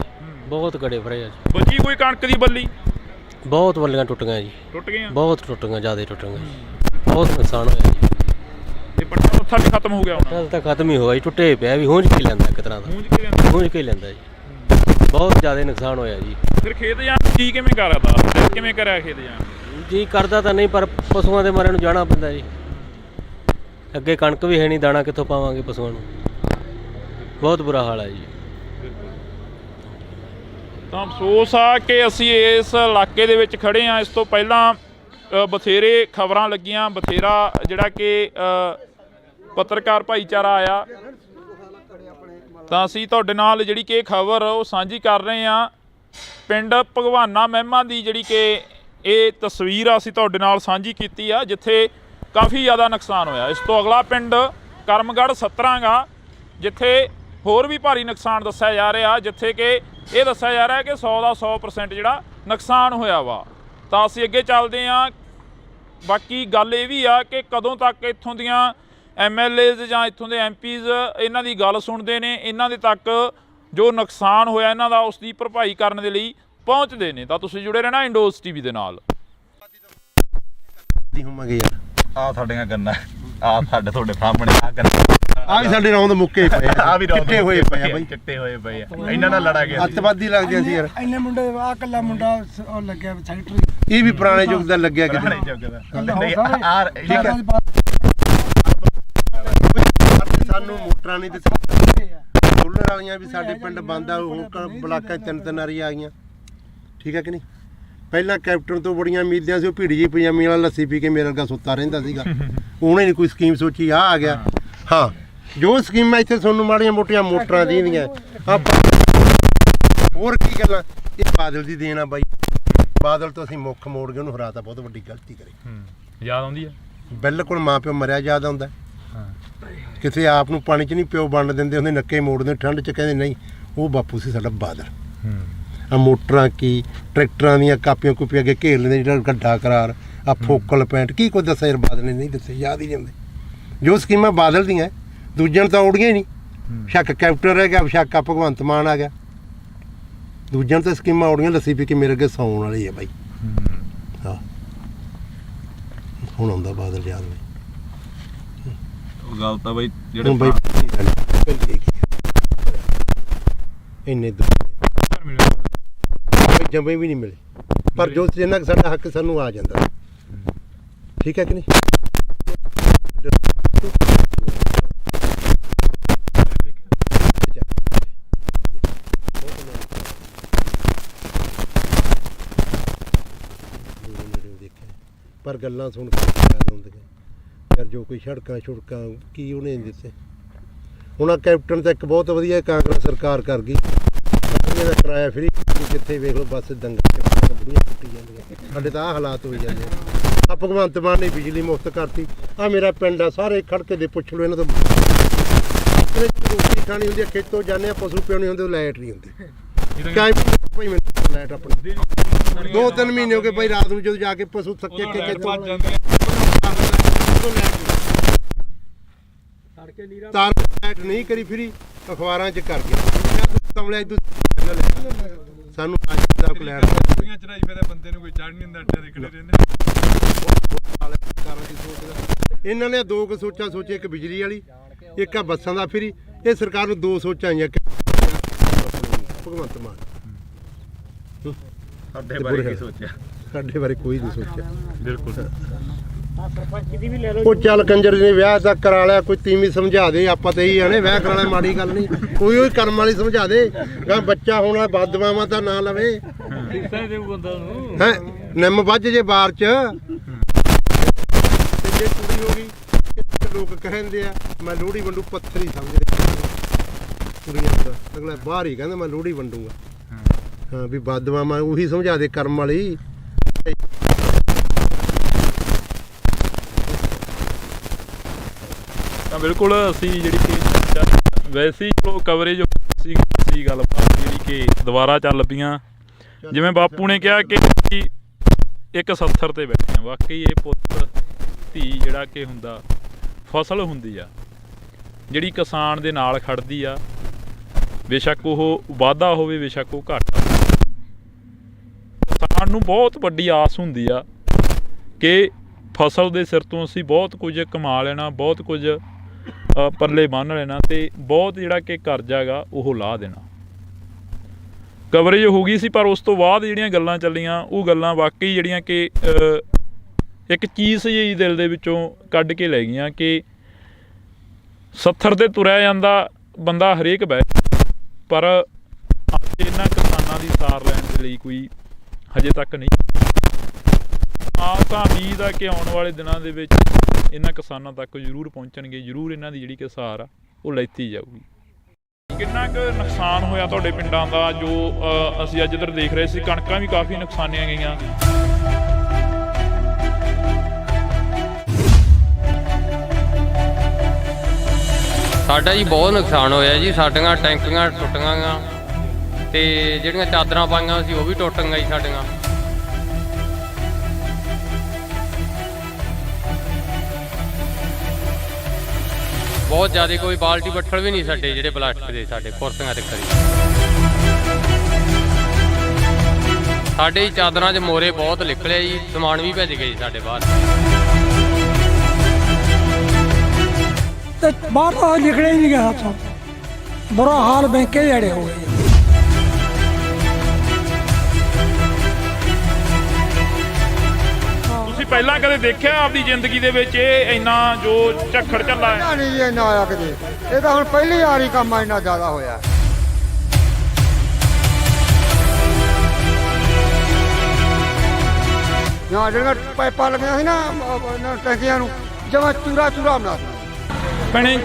ਬਹੁਤ ਗੜੇ ਫੜੇ ਆ ਜੀ। ਬਚੀ ਕੋਈ ਕਣਕ ਦੀ ਬੱਲੀ? ਬਹੁਤ ਬੱਲੀਆਂ ਟੁੱਟ ਗਈਆਂ ਜੀ, ਟੁੱਟ ਗਈਆਂ, ਬਹੁਤ ਟੁੱਟ ਗਈਆਂ, ਜ਼ਿਆਦਾ ਟੁੱਟ ਗਈਆਂ ਜੀ। ਬਹੁਤ ਨੁਕਸਾਨ ਹੋਇਆ ਜੀ। ਇਹ ਪੱਟਾ ਪੱਥਾ ਵੀ ਖਤਮ ਹੋ ਗਿਆ ਹੁਣ? ਕੱਲ ਤਾਂ ਖਤਮ ਹੀ ਹੋਇਆ ਜੀ, ਟੁੱਟੇ ਪਿਆ ਵੀ ਹੂੰਝ ਕੇ ਲੈਂਦਾ ਇੱਕ ਤਰ੍ਹਾਂ ਦਾ, ਗੂੰਜ ਕੇ ਲਿਆਂਦਾ। ਹੂੰਝ ਕੇ ਲੈਂਦਾ ਜੀ। ਬਹੁਤ ਜ਼ਿਆਦਾ ਨੁਕਸਾਨ ਹੋਇਆ ਜੀ। ਫਿਰ ਖੇਤ ਜਾਣ ਕੀ ਕਿਵੇਂ ਕਰਦਾ, ਕਿਵੇਂ ਕਰਿਆ ਖੇਤ ਜਾਣ? ਜੀ ਕਰਦਾ ਤਾਂ ਨਹੀਂ, ਪਰ ਪਸ਼ੂਆਂ ਦੇ ਮਾਰੇ ਨੂੰ ਜਾਣਾ ਪੈਂਦਾ ਜੀ। ਅੱਗੇ ਕਣਕ ਵੀ ਹੈ ਨਹੀਂ, ਦਾਣਾ ਕਿੱਥੋਂ ਪਾਵਾਂਗੇ ਪਸ਼ੂਆਂ ਨੂੰ। ਬਹੁਤ ਬੁਰਾ ਹਾਲ ਹੈ ਜੀ। ਤਾਂ ਅਫਸੋਸ ਆ ਕਿ ਅਸੀਂ ਇਸ ਇਲਾਕੇ ਦੇ ਵਿੱਚ ਖੜੇ ਹਾਂ। ਇਸ ਤੋਂ ਪਹਿਲਾਂ ਬਥੇਰੇ ਖਬਰਾਂ ਲੱਗੀਆਂ, ਬਥੇਰਾ ਜਿਹੜਾ ਕਿ ਪੱਤਰਕਾਰ ਭਾਈਚਾਰਾ ਆਇਆ, ਤਾਂ ਅਸੀਂ ਤੁਹਾਡੇ ਨਾਲ ਜਿਹੜੀ ਕਿ ਖਬਰ ਉਹ ਸਾਂਝੀ ਕਰ ਰਹੇ ਹਾਂ। ਪਿੰਡ ਭਗਵਾਨਾ ਮਹਿਮਾ ਦੀ ਜਿਹੜੀ ਕਿ ਇਹ ਤਸਵੀਰ ਅਸੀਂ ਤੁਹਾਡੇ ਨਾਲ ਸਾਂਝੀ ਕੀਤੀ ਆ, ਜਿੱਥੇ ਕਾਫੀ ਜ਼ਿਆਦਾ ਨੁਕਸਾਨ ਹੋਇਆ। ਇਸ ਤੋਂ ਅਗਲਾ ਪਿੰਡ ਕਰਮਗੜ੍ਹ ਸਤਰਾਂਗਾ, ਜਿੱਥੇ ਹੋਰ ਵੀ ਭਾਰੀ ਨੁਕਸਾਨ ਦੱਸਿਆ ਜਾ ਰਿਹਾ, ਜਿੱਥੇ ਕਿ ਇਹ ਦੱਸਿਆ ਜਾ ਰਿਹਾ ਕਿ 100 ਦਾ 100% ਜਿਹੜਾ ਨੁਕਸਾਨ ਹੋਇਆ ਵਾ। ਤਾਂ ਅਸੀਂ ਅੱਗੇ ਚੱਲਦੇ ਹਾਂ। ਬਾਕੀ ਗੱਲ ਇਹ ਵੀ ਆ ਕਿ ਕਦੋਂ ਤੱਕ ਇੱਥੋਂ ਦੀਆਂ MLAs ਜਾਂ ਇੱਥੋਂ ਦੇ MPs ਇਹਨਾਂ ਦੀ ਗੱਲ ਸੁਣਦੇ ਨੇ, ਇਹਨਾਂ ਦੇ ਤੱਕ ਜੋ ਨੁਕਸਾਨ ਹੋਇਆ ਇਹਨਾਂ ਦਾ ਉਸ ਦੀ ਭਰਪਾਈ ਕਰਨ ਦੇ ਲਈ ਪਹੁੰਚਦੇ ਨੇ। ਤਾਂ ਤੁਸੀਂ ਜੁੜੇ ਰਹਿਣਾ ਇੰਡੋਜ਼ TV ਦੇ ਨਾਲ। ਆ ਸਾਡੀਆਂ ਗੰਨਾ, ਆ ਸਾਡੇ ਤੁਹਾਡੇ ਸਾਹਮਣੇ ਆ ਗੰਨਾ, ਆ ਵੀ ਸਾਡੇ ਰੌਂਦ ਮੁੱਕੇ ਪਏ ਆ, ਆ ਵੀ ਚਿੱਟੇ ਹੋਏ ਪਏ ਆ ਬਾਈ, ਚਿੱਟੇ ਹੋਏ ਪਏ ਆ। ਇਹਨਾਂ ਨਾਲ ਲੜਾ ਗਿਆ ਅੱਤਵਾਦੀ ਲੱਗਦੇ ਸੀ ਯਾਰ। ਇੰਨੇ ਮੁੰਡੇ ਆ ਕੱਲਾ ਮੁੰਡਾ ਉਹ ਲੱਗਿਆ ਸੈਕਟਰੀ, ਇਹ ਵੀ ਪੁਰਾਣੇ ਯੁੱਗ ਦਾ ਲੱਗਿਆ ਕਿਤੇ। ਸਾਨੂੰ ਮੋਟਰਾਂ ਨਹੀਂ ਦਿੱਤੀ, ਸੋਲਰ ਵਾਲੀਆਂ ਵੀ ਸਾਡੇ ਪਿੰਡ ਬੰਦ ਆ, ਹੁਣ ਬਲਾਕਾਂ 3 ਵਾਰੀ ਆ ਗਈਆਂ। ਠੀਕ ਹੈ ਕਿ ਨਹੀਂ? ਪਹਿਲਾਂ ਕੈਪਟਨ ਤੋਂ ਬੜੀਆਂ ਉਮੀਦਾਂ ਸੀ, ਉਹ ਭੀੜੀ ਜੀ ਪਜਾਮੀ ਵਾਲਾ ਲੱਸੀ ਪੀ ਕੇ ਮੇਰੇ ਵਰਗਾ ਸੁੱਤਾ ਰਹਿੰਦਾ ਸੀਗਾ। ਉਹਨੇ ਨਹੀਂ ਕੋਈ ਸਕੀਮ ਸੋਚੀ, ਆ ਗਿਆ। ਹਾਂ, ਜੋ ਸਕੀਮਾਂ ਇੱਥੇ ਤੁਹਾਨੂੰ ਮਾੜੀਆਂ ਮੋਟੀਆਂ ਮੋਟਰਾਂ ਦੀਆਂ ਆਪਾਂ ਹੋਰ ਕੀ ਗੱਲਾਂ, ਇਹ ਬਾਦਲ ਦੀ ਦੇਣ ਆ ਬਾਈ। ਬਾਦਲ ਤੋਂ ਅਸੀਂ ਮੁੱਖ ਮੋੜ ਕੇ ਉਹਨੂੰ ਹਰਾਤਾ, ਬਹੁਤ ਵੱਡੀ ਗਲਤੀ ਕਰੀ। ਯਾਦ ਆਉਂਦੀ ਆ? ਬਿਲਕੁਲ ਮਾਂ ਪਿਓ ਮਰਿਆ ਯਾਦ ਆਉਂਦਾ। ਕਿਸੇ ਆਪ ਨੂੰ ਪਾਣੀ 'ਚ ਨਹੀਂ ਪਿਓ ਵੰਡ ਦਿੰਦੇ ਹੁੰਦੇ, ਨੱਕੇ ਮੋੜਦੇ ਠੰਡ 'ਚ, ਕਹਿੰਦੇ ਨਹੀਂ ਉਹ ਬਾਪੂ ਸੀ ਸਾਡਾ ਬਾਦਲ। ਆ ਮੋਟਰਾਂ ਕੀ ਟਰੈਕਟਰਾਂ ਦੀਆਂ ਕਾਪੀਆਂ ਕੁਪੀਆਂ ਅੱਗੇ ਘੇਰ ਲੈਂਦੇ, ਜਿਹੜਾ ਗੱਡਾ ਕਰਾਰ ਆ ਫੋਕਲ ਪੈਂਟ ਕੀ ਕੁਝ ਦੱਸਿਆ ਯਾਰ ਬਾਦਲ ਨੇ ਨਹੀਂ ਦੱਸਿਆ, ਯਾਦ ਹੀ ਨਹੀਂ ਆਉਂਦੇ। ਜੋ ਸਕੀਮਾਂ ਬਾਦਲ ਦੀਆਂ ਦੂਜਿਆਂ ਨੂੰ ਤਾਂ ਉੜੀਆਂ ਹੀ ਨਹੀਂ। ਸ਼ੱਕ ਕੈਪਟਨ ਰਹਿ ਗਿਆ, ਸ਼ੱਕ ਆ ਭਗਵੰਤ ਮਾਨ ਆ ਗਿਆ, ਦੂਜਿਆਂ ਨੂੰ ਤਾਂ ਸਕੀਮਾਂ ਉੜੀਆਂ। ਲੱਸੀ ਪੀ ਕੇ ਮੇਰੇ ਅੱਗੇ ਸੌਣ ਵਾਲੀ ਆ ਬਾਈ। ਹਾਂ, ਹੁਣ ਆਉਂਦਾ ਬਾਦਲ ਯਾਦ ਬਾਈ। ਉਹ ਗੱਲ ਤਾਂ ਬਾਈ ਜਿਹੜੇ ਬਾਈ ਇੰਨੇ ਜੰਮੇ ਵੀ ਨਹੀਂ ਮਿਲੇ, ਪਰ ਜੋ ਜਿੰਨਾ ਸਾਡਾ ਹੱਕ ਸਾਨੂੰ ਆ ਜਾਂਦਾ। ਠੀਕ ਹੈ ਕਿ ਨਹੀਂ? ਪਰ ਗੱਲਾਂ ਸੁਣ ਕੇ ਯਾਦ ਆਉਂਦੀਆਂ ਯਾਰ, ਜੋ ਕੋਈ ਸੜਕਾਂ ਛੁੜਕਾਂ ਕੀ ਉਹਨੇ ਦਿੱਤੇ। ਹੁਣ ਆ ਕੈਪਟਨ ਤਾਂ ਇੱਕ ਬਹੁਤ ਵਧੀਆ ਕਾਂਗਰਸ ਸਰਕਾਰ ਕਰ ਗਈ, ਦਾ ਕਿਰਾਇਆ ਫਰੀ, ਜਿੱਥੇ ਵੇਖ ਲਓ ਬੱਸ ਦੰਗਾ ਬੁੜੀਆਂ ਟੁੱਟੀ ਜਾਂਦੀਆਂ। ਸਾਡੇ ਤਾਂ ਆਹ ਹਾਲਾਤ ਹੋਈ ਜਾਂਦੇ ਆ। ਭਗਵੰਤ ਮਾਨ ਨੇ ਬਿਜਲੀ ਮੁਫਤ ਕਰਤੀ। ਆ ਮੇਰਾ ਪਿੰਡ ਆ, ਸਾਰੇ ਖੜਕੇ ਦੇ ਪੁੱਛ ਲਓ ਇਹਨਾਂ ਤੋਂ। ਰੋਟੀ ਖਾਣੀ ਹੁੰਦੀ ਆ, ਖੇਤੋਂ ਜਾਂਦੇ ਆ, ਪਸ਼ੂ ਪਿਉਣੇ ਹੁੰਦੇ, ਲਾਈਟ ਨਹੀਂ ਹੁੰਦੀ। ਭਾਈ ਮੈਨੂੰ ਲਾਈਟ ਆਪਣੀ 2-3 ਮਹੀਨੇ ਹੋ ਗਏ ਭਾਈ, ਰਾਤ ਨੂੰ ਜਦੋਂ ਜਾ ਕੇ ਪਸ਼ੂ ਥੱਕੇ ਕੇ ਤਾਰ ਲਾਈਟ ਨਹੀਂ ਕਰੀ ਫਰੀ, ਅਖਬਾਰਾਂ 'ਚ ਕਰ ਗਿਆ ਸਾਨੂੰ ਚੜਾਈ ਪਏ ਬੰਦੇ ਨੂੰ ਕੋਈ ਚੜ ਨਹੀਂ ਹੁੰਦਾ, ਅੱਡੇ ਦੇ ਖੜੇ ਰਹਿੰਦੇ। ਇਹਨਾਂ ਨੇ ਦੋ ਕੁ ਸੋਚਾਂ ਸੋਚੇ, ਇੱਕ ਬਿਜਲੀ ਵਾਲੀ, ਇੱਕ ਆ ਬੱਸਾਂ ਦਾ ਫਰੀ। ਇਹ ਸਰਕਾਰ ਨੂੰ ਦੋ ਸੋਚਾਂ ਆਈਆਂ ਭਗਵੰਤ ਮਾਨ। ਸਾਡੇ ਬਾਰੇ ਕੀ ਸੋਚਿਆ? ਸਾਡੇ ਬਾਰੇ ਕੋਈ ਨਹੀਂ ਸੋਚਿਆ। ਬਿਲਕੁਲ। ਉਹ ਚੱਲ ਕੰਜਰ ਨੇ ਵਿਆਹ ਤਾਂ ਕਰਾ ਲਿਆ, ਕੋਈ ਤੀਵੀਂ ਸਮਝਾ ਦੇ। ਆਪਾਂ ਤਾਂ ਇਹੀ ਆਣੇ ਵਿਆਹ ਕਰਾਣਾ ਮਾੜੀ ਗੱਲ ਨਹੀਂ, ਕੋਈ ਉਹ ਕਰਮ ਵਾਲੀ ਸਮਝਾ ਦੇ। ਬੱਚਾ ਹੋਣਾ ਬਦਦੁਆਵਾਂ ਤਾਂ ਨਾ ਲਵੇ ਹੈ, ਨਿੰਮ ਵੱਜ ਜੇ ਬਾਰ 'ਚ। ਜੇ ਕੁੜੀ ਹੋ ਗਈ, ਲੋਕ ਕਹਿੰਦੇ ਆ ਮੈਂ ਲੋਹੜੀ ਵੰਡੂ, ਪੱਥਰ ਹੀ ਸਮਝਦੇ ਕੁੜੀਆਂ ਦਾ। ਅਗਲਾ ਬਾਹਰ ਹੀ ਕਹਿੰਦਾ ਮੈਂ ਲੋਹੜੀ ਵੰਡੂਗਾ। ਹਾਂ ਵੀ ਬਦਦੁਆਵਾਂ ਉਹੀ ਸਮਝਾ ਦੇ ਕਰਮ ਵਾਲੀ। ਤਾਂ ਬਿਲਕੁਲ ਅਸੀਂ ਜਿਹੜੀ ਕਿ ਵੈਸੇ ਹੀ ਚਲੋ ਕਵਰੇਜ ਸੀ ਗੱਲਬਾਤ ਜਿਹੜੀ ਕਿ ਦੁਬਾਰਾ ਚੱਲ ਪਈਆਂ। ਜਿਵੇਂ ਬਾਪੂ ਨੇ ਕਿਹਾ ਕਿ ਇੱਕ 70 ਤੇ ਬੈਠੇ ਆ, ਵਾਕਈ ਇਹ ਪੁੱਤ ਧੀ ਜਿਹੜਾ ਕਿ ਹੁੰਦਾ ਫਸਲ ਹੁੰਦੀ ਆ। ਜਿਹੜੀ ਕਿਸਾਨ ਦੇ ਨਾਲ ਖੜਦੀ ਆ, ਬੇਸ਼ੱਕ ਉਹ ਵਾਧਾ ਹੋਵੇ ਬੇਸ਼ੱਕ ਉਹ ਘਾਟਾ। ਕਿਸਾਨ ਨੂੰ ਬਹੁਤ ਵੱਡੀ ਆਸ ਹੁੰਦੀ ਆ ਕਿ ਫਸਲ ਦੇ ਸਿਰ ਤੋਂ ਅਸੀਂ ਬਹੁਤ ਕੁਝ ਕਮਾ ਲੈਣਾ, ਬਹੁਤ ਕੁਝ ਪੱਲੇ ਬੰਨ੍ਹ ਲੈਣਾ ਅਤੇ ਬਹੁਤ ਜਿਹੜਾ ਕਿ ਕਰਜ਼ਾ ਗਾ ਉਹ ਲਾਹ ਦੇਣਾ। ਕਵਰੇਜ ਹੋ ਗਈ ਸੀ, ਪਰ ਉਸ ਤੋਂ ਬਾਅਦ ਜਿਹੜੀਆਂ ਗੱਲਾਂ ਚੱਲੀਆਂ ਉਹ ਗੱਲਾਂ ਵਾਕਈ ਜਿਹੜੀਆਂ ਕਿ ਇੱਕ ਚੀਜ਼ ਜਿਹੀ ਦਿਲ ਦੇ ਵਿੱਚੋਂ ਕੱਢ ਕੇ ਲੈ ਗਈਆਂ ਕਿ 70 'ਤੇ ਤੁਰਿਆ ਜਾਂਦਾ ਬੰਦਾ ਹਰੇਕ ਬਹਿ, ਪਰ ਅੱਜ ਇਹਨਾਂ ਕਿਸਾਨਾਂ ਦੀ ਸਾਰ ਲੈਣ ਦੇ ਲਈ ਕੋਈ ਹਜੇ ਤੱਕ ਨਹੀਂ। ਆਪ ਤਾਂ ਉਮੀਦ ਆ ਕਿ ਆਉਣ ਵਾਲੇ ਦਿਨਾਂ ਦੇ ਵਿੱਚ ਇਹਨਾਂ ਕਿਸਾਨਾਂ ਤੱਕ ਜ਼ਰੂਰ ਪਹੁੰਚਣਗੇ, ਜ਼ਰੂਰ ਇਹਨਾਂ ਦੀ ਜਿਹੜੀ ਕਿ ਸਾਰ ਆ ਉਹ ਲੈਤੀ ਜਾਊਗੀ। ਕਿੰਨਾ ਕੁ ਨੁਕਸਾਨ ਹੋਇਆ ਤੁਹਾਡੇ ਪਿੰਡਾਂ ਦਾ? ਜੋ ਅਸੀਂ ਅੱਜ ਇੱਧਰ ਦੇਖ ਰਹੇ ਸੀ, ਕਣਕਾਂ ਵੀ ਕਾਫੀ ਨੁਕਸਾਨੀਆਂ ਗਈਆਂ। ਸਾਡਾ ਜੀ ਬਹੁਤ ਨੁਕਸਾਨ ਹੋਇਆ ਜੀ। ਸਾਡੀਆਂ ਟੈਂਕੀਆਂ ਟੁੱਟੀਆਂ ਗਾ ਤੇ ਜਿਹੜੀਆਂ ਚਾਦਰਾਂ ਪਾਈਆਂ ਸੀ ਉਹ ਵੀ ਟੁੱਟ ਗਈਆਂ ਜੀ ਸਾਡੀਆਂ। ਬਹੁਤ ਜ਼ਿਆਦਾ ਕੋਈ ਬਾਲਟੀ ਬੱਠਲ ਵੀ ਨਹੀਂ ਸਾਡੇ ਜਿਹੜੇ ਪਲਾਸਟਿਕ ਦੇ ਸਾਡੇ ਕੁਰਸੀਆਂ ਤੇ ਖੜੀ। ਸਾਡੇ ਹੀ ਚਾਦਰਾਂ 'ਚ ਮੋਰੇ ਬਹੁਤ ਨਿਕਲੇ ਜੀ, ਸਮਾਨ ਵੀ ਭੱਜ ਗਏ ਜੀ ਸਾਡੇ ਬਾਹਰ। ਤੇ ਬਾਹਰ ਤਾਂ ਨਿਕਲੇ ਹੀ ਨਹੀਂ ਗਿਆ ਹੱਥੋਂ, ਬੁਰਾ ਹਾਲ ਬੈਂਕੇ ਜਿਹੜੇ ਹੋ ਗਏ। ਤੁਸੀਂ ਪਹਿਲਾਂ ਕਦੇ ਦੇਖਿਆ ਆਪਦੀ ਜ਼ਿੰਦਗੀ ਦੇ ਵਿੱਚ ਇਹ ਇੰਨਾ ਜੋ ਝੱਖੜ ਝੱਲਾ ਹੈ? ਨਹੀਂ ਜੀ ਇੰਨਾ ਆਇਆ ਕਿਤੇ, ਇਹ ਤਾਂ ਹੁਣ ਪਹਿਲੀ ਵਾਰੀ ਕੰਮ ਇੰਨਾ ਜ਼ਿਆਦਾ ਹੋਇਆ। ਨਾ ਜਿਹੜੀਆਂ ਪਾਈਪਾਂ ਲੱਗੀਆਂ ਸੀ ਨਾ ਟੈਂਕੀਆਂ ਨੂੰ, ਜਮਾਂ ਚੂਰਾ ਬਣਾ ਦਿੱਤਾ। ਭੈਣੇ,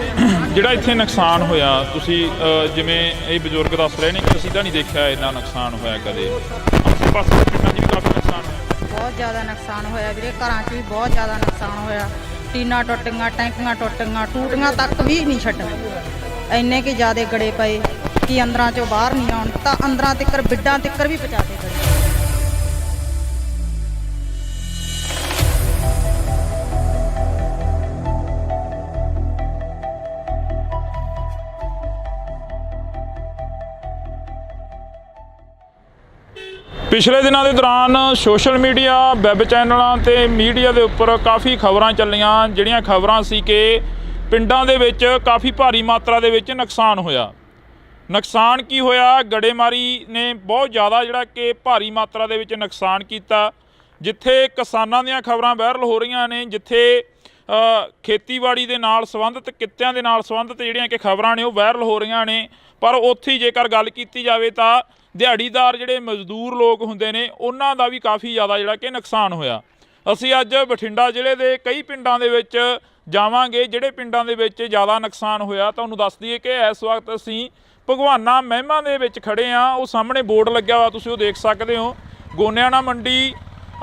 ਜਿਹੜਾ ਇੱਥੇ ਨੁਕਸਾਨ ਹੋਇਆ, ਤੁਸੀਂ ਜਿਵੇਂ ਇਹ ਬਜ਼ੁਰਗ ਦੱਸ ਰਹੇ ਨੇ ਕਿ ਅਸੀਂ ਤਾਂ ਨਹੀਂ ਦੇਖਿਆ ਇੰਨਾ ਨੁਕਸਾਨ ਹੋਇਆ ਕਦੇ। ਆਸੇ ਪਾਸੇ ਦੇ ਪਿੰਡਾਂ 'ਚ ਵੀ ਕਾਫੀ ਨੁਕਸਾਨ ਹੋਇਆ। ਬਹੁਤ ਜ਼ਿਆਦਾ ਨੁਕਸਾਨ ਹੋਇਆ ਵੀਰੇ, ਘਰਾਂ 'ਚ ਵੀ ਬਹੁਤ ਜ਼ਿਆਦਾ ਨੁਕਸਾਨ ਹੋਇਆ। ਟੀਨਾਂ ਟੁੱਟ ਗਈਆਂ, ਟੈਂਕੀਆਂ ਟੁੱਟ ਗਈਆਂ, ਟੂਟੀਆਂ ਤੱਕ ਵੀ ਨਹੀਂ ਛੱਡੀਆਂ। ਇੰਨੇ ਕਿ ਜ਼ਿਆਦਾ ਗੜੇ ਪਏ ਕਿ ਅੰਦਰਾਂ 'ਚੋਂ ਬਾਹਰ ਨਹੀਂ ਆਉਣ, ਤਾਂ ਅੰਦਰਾਂ ਤੱਕ ਬਿੱਡਾਂ ਤੱਕ ਵੀ ਪਹੁੰਚਾ ਕੇ ਗਏ। ਪਿਛਲੇ ਦਿਨਾਂ ਦੇ ਦੌਰਾਨ ਸੋਸ਼ਲ ਮੀਡੀਆ, ਵੈਬ ਚੈਨਲਾਂ ਤੇ ਮੀਡੀਆ ਦੇ ਉੱਪਰ ਕਾਫੀ ਖਬਰਾਂ ਚੱਲੀਆਂ, ਜਿਹੜੀਆਂ ਖਬਰਾਂ ਸੀ ਕਿ ਪਿੰਡਾਂ ਦੇ ਵਿੱਚ ਕਾਫੀ ਭਾਰੀ ਮਾਤਰਾ ਦੇ ਵਿੱਚ ਨੁਕਸਾਨ ਹੋਇਆ। ਨੁਕਸਾਨ ਕੀ ਹੋਇਆ? ਗੜੇਮਾਰੀ ਨੇ ਬਹੁਤ ਜ਼ਿਆਦਾ ਜਿਹੜਾ ਕਿ ਭਾਰੀ ਮਾਤਰਾ ਦੇ ਵਿੱਚ ਨੁਕਸਾਨ ਕੀਤਾ। ਜਿੱਥੇ ਕਿਸਾਨਾਂ ਦੀਆਂ ਖਬਰਾਂ ਵਾਇਰਲ ਹੋ ਰਹੀਆਂ ਨੇ, ਜਿੱਥੇ ਖੇਤੀਬਾੜੀ ਦੇ ਨਾਲ ਸੰਬੰਧਿਤ, ਕਿੱਤਿਆਂ ਦੇ ਨਾਲ ਸੰਬੰਧਿਤ ਜਿਹੜੀਆਂ ਕਿ ਖਬਰਾਂ ਨੇ ਉਹ ਵਾਇਰਲ ਹੋ ਰਹੀਆਂ ਨੇ, ਪਰ ਉੱਥੇ ਜੇਕਰ ਗੱਲ ਕੀਤੀ ਜਾਵੇ ਤਾਂ ਦਿਹਾੜੀਦਾਰ ਜਿਹੜੇ ਮਜ਼ਦੂਰ ਲੋਕ ਹੁੰਦੇ ਨੇ ਉਹਨਾਂ ਦਾ ਵੀ ਕਾਫੀ ਜ਼ਿਆਦਾ ਜਿਹੜਾ ਕਿ ਨੁਕਸਾਨ ਹੋਇਆ। ਅਸੀਂ ਅੱਜ ਬਠਿੰਡਾ ਜ਼ਿਲ੍ਹੇ ਦੇ ਕਈ ਪਿੰਡਾਂ ਦੇ ਵਿੱਚ ਜਾਵਾਂਗੇ, ਜਿਹੜੇ ਪਿੰਡਾਂ ਦੇ ਵਿੱਚ ਜ਼ਿਆਦਾ ਨੁਕਸਾਨ ਹੋਇਆ। ਤੁਹਾਨੂੰ ਦੱਸ ਦਈਏ ਕਿ ਇਸ ਵਕਤ ਅਸੀਂ ਭਗਵਾਨਾ ਮਹਿਮਾ ਦੇ ਵਿੱਚ ਖੜ੍ਹੇ ਹਾਂ। ਉਹ ਸਾਹਮਣੇ ਬੋਰਡ ਲੱਗਿਆ ਹੋਇਆ, ਤੁਸੀਂ ਉਹ ਦੇਖ ਸਕਦੇ ਹੋ, ਗੋਨਿਆਣਾ ਮੰਡੀ,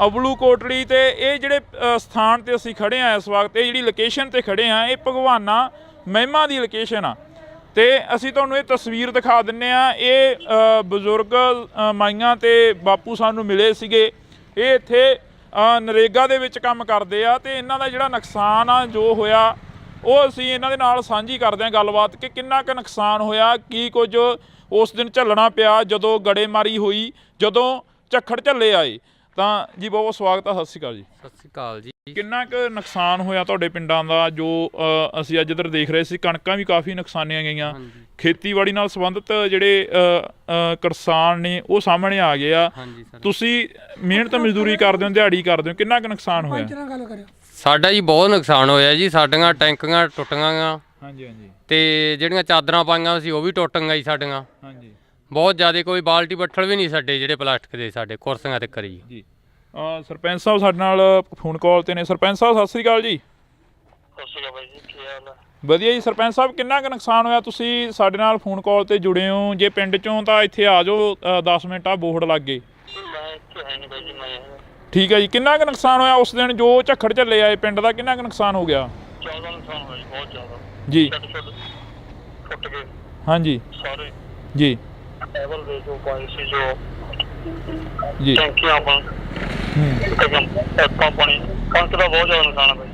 ਅਬਲੂ ਕੋਟੜੀ। ਤੇ ਇਹ ਜਿਹੜੇ ਸਥਾਨ 'ਤੇ ਅਸੀਂ ਖੜ੍ਹੇ ਹਾਂ ਇਸ ਵਕਤ, ਇਹ ਜਿਹੜੀ ਲੋਕੇਸ਼ਨ 'ਤੇ ਖੜ੍ਹੇ ਹਾਂ, ਇਹ ਭਗਵਾਨਾ ਮਹਿਮਾ ਦੀ ਲੋਕੇਸ਼ਨ ਆ। ਤੇ ਅਸੀਂ ਤੁਹਾਨੂੰ ਇਹ ਤਸਵੀਰ ਦਿਖਾ ਦਿੰਨੇ ਆ। ਇਹ ਬਜ਼ੁਰਗ ਮਾਈਆਂ ਤੇ ਬਾਪੂ ਸਾਨੂੰ ਮਿਲੇ ਸੀਗੇ। ਇਹ ਇੱਥੇ ਨਰੇਗਾ ਦੇ ਵਿੱਚ ਕੰਮ ਕਰਦੇ ਆ ਤੇ ਇਹਨਾਂ ਦਾ ਜਿਹੜਾ ਨੁਕਸਾਨ ਆ ਜੋ ਹੋਇਆ ਉਹ ਅਸੀਂ ਇਹਨਾਂ ਦੇ ਨਾਲ ਸਾਂਝੀ ਕਰਦੇ ਹਾਂ ਗੱਲਬਾਤ ਕਿ ਕਿੰਨਾ ਕੁ ਨੁਕਸਾਨ ਹੋਇਆ, ਕੀ ਕੁਝ ਉਸ ਦਿਨ ਝੱਲਣਾ ਪਿਆ ਜਦੋਂ ਗੜੇਮਾਰੀ ਹੋਈ, ਜਦੋਂ ਝੱਖੜ ਝੱਲੇ ਆਏ। ਤਾਂ ਜੀ ਬਹੁਤ ਸਵਾਗਤ ਆ, ਸਤਿ ਸ਼੍ਰੀ ਅਕਾਲ ਜੀ। ਸਤਿ ਸ਼੍ਰੀ ਅਕਾਲ ਜੀ। ਕਿੰਨਾ ਕੁ ਨੁਕਸਾਨ ਹੋਇਆ ਤੁਹਾਡੇ ਪਿੰਡਾਂ ਦਾ? ਜੋ ਅਸੀਂ ਅੱਜ ਇੱਧਰ ਦੇਖ ਰਹੇ ਸੀ, ਕਣਕਾਂ ਵੀ ਕਾਫੀ ਨੁਕਸਾਨੀਆਂ ਗਈਆਂ। ਖੇਤੀਬਾੜੀ ਨਾਲ ਸੰਬੰਧਿਤ ਜਿਹੜੇ ਕਿਸਾਨ ਨੇ ਉਹ ਸਾਹਮਣੇ ਆ ਗਏ ਆ। ਤੁਸੀਂ ਮਿਹਨਤ ਮਜ਼ਦੂਰੀ ਕਰਦੇ ਹੋ, ਦਿਹਾੜੀ ਕਰਦੇ ਹੋ, ਕਿੰਨਾ ਕੁ ਨੁਕਸਾਨ ਹੋਇਆ? ਸਾਡਾ ਜੀ ਬਹੁਤ ਨੁਕਸਾਨ ਹੋਇਆ ਜੀ। ਸਾਡੀਆਂ ਟੈਂਕੀਆਂ ਟੁੱਟੀਆਂ ਗਾ ਤੇ ਜਿਹੜੀਆਂ ਚਾਦਰਾਂ ਪਾਈਆਂ ਸੀ ਉਹ ਵੀ ਟੁੱਟ ਗਈਆਂ ਜੀ ਸਾਡੀਆਂ। ਬਹੁਤ ਜ਼ਿਆਦਾ ਕੋਈ ਬਾਲਟੀ ਬੱਠਲ ਵੀ ਨਹੀਂ ਸਾਡੇ ਜਿਹੜੇ ਪਲਾਸਟਿਕ ਦੇ ਸਾਡੇ ਕੁਰਸੀਆਂ ਤੇ ਕਰੀ ਜੀ। ਸਰਪੰਚ ਸਾਹਿਬ ਸਾਡੇ ਨਾਲ ਫੋਨ ਕਾਲ ਤੇ ਨੇ। ਸਰਪੰਚ ਸਾਹਿਬ ਸਤਿ ਸ਼੍ਰੀ ਅਕਾਲ ਜੀ। ਸਤਿ ਸ਼੍ਰੀ ਅਕਾਲ ਬਾਈ ਜੀ, ਕੀ ਹਾਲ ਹੈ? ਵਧੀਆ ਜੀ। ਸਰਪੰਚ ਸਾਹਿਬ ਕਿੰਨਾ ਕੁ ਨੁਕਸਾਨ ਹੋਇਆ? ਤੁਸੀਂ ਸਾਡੇ ਨਾਲ ਫੋਨ ਕਾਲ ਤੇ ਜੁੜੇ ਹੋ, ਜੇ ਪਿੰਡ ਚੋਂ ਤਾਂ ਇੱਥੇ ਆ ਜਾਓ, 10 ਮਿੰਟ ਆ ਬੋਰਡ ਲੱਗ ਗਏ। ਮੈਂ ਇੱਥੇ ਹੈ ਨਹੀਂ ਬਾਈ ਜੀ, ਮੈਂ ਠੀਕ ਹੈ ਜੀ। ਕਿੰਨਾ ਕੁ ਨੁਕਸਾਨ ਹੋਇਆ ਉਸ ਦਿਨ ਜੋ ਝੱਖੜ ਝੱਲੇ ਆਏ ਪਿੰਡ ਦਾ? ਕਿੰਨਾ ਕੁ ਨੁਕਸਾਨ ਹੋ ਗਿਆ? ਜ਼ਿਆਦਾ ਨੁਕਸਾਨ ਹੋਇਆ ਜੀ, ਬਹੁਤ ਜ਼ਿਆਦਾ ਜੀ। ਟੁੱਟ ਗਏ ਹਾਂਜੀ ਸਾਰੇ ਜੀ। ਲੈਵਲ ਦੇ ਜੋ ਪਾਣੀ ਸੀ, ਜੋ ਜੀ ਟੈਂਕੀਆਂ ਪਾਣੀ, ਪਾਣੀ, ਕਣਕ ਦਾ ਬਹੁਤ ਜ਼ਿਆਦਾ ਨੁਕਸਾਨ ਹੈ ਬਾਈ ਜੀ।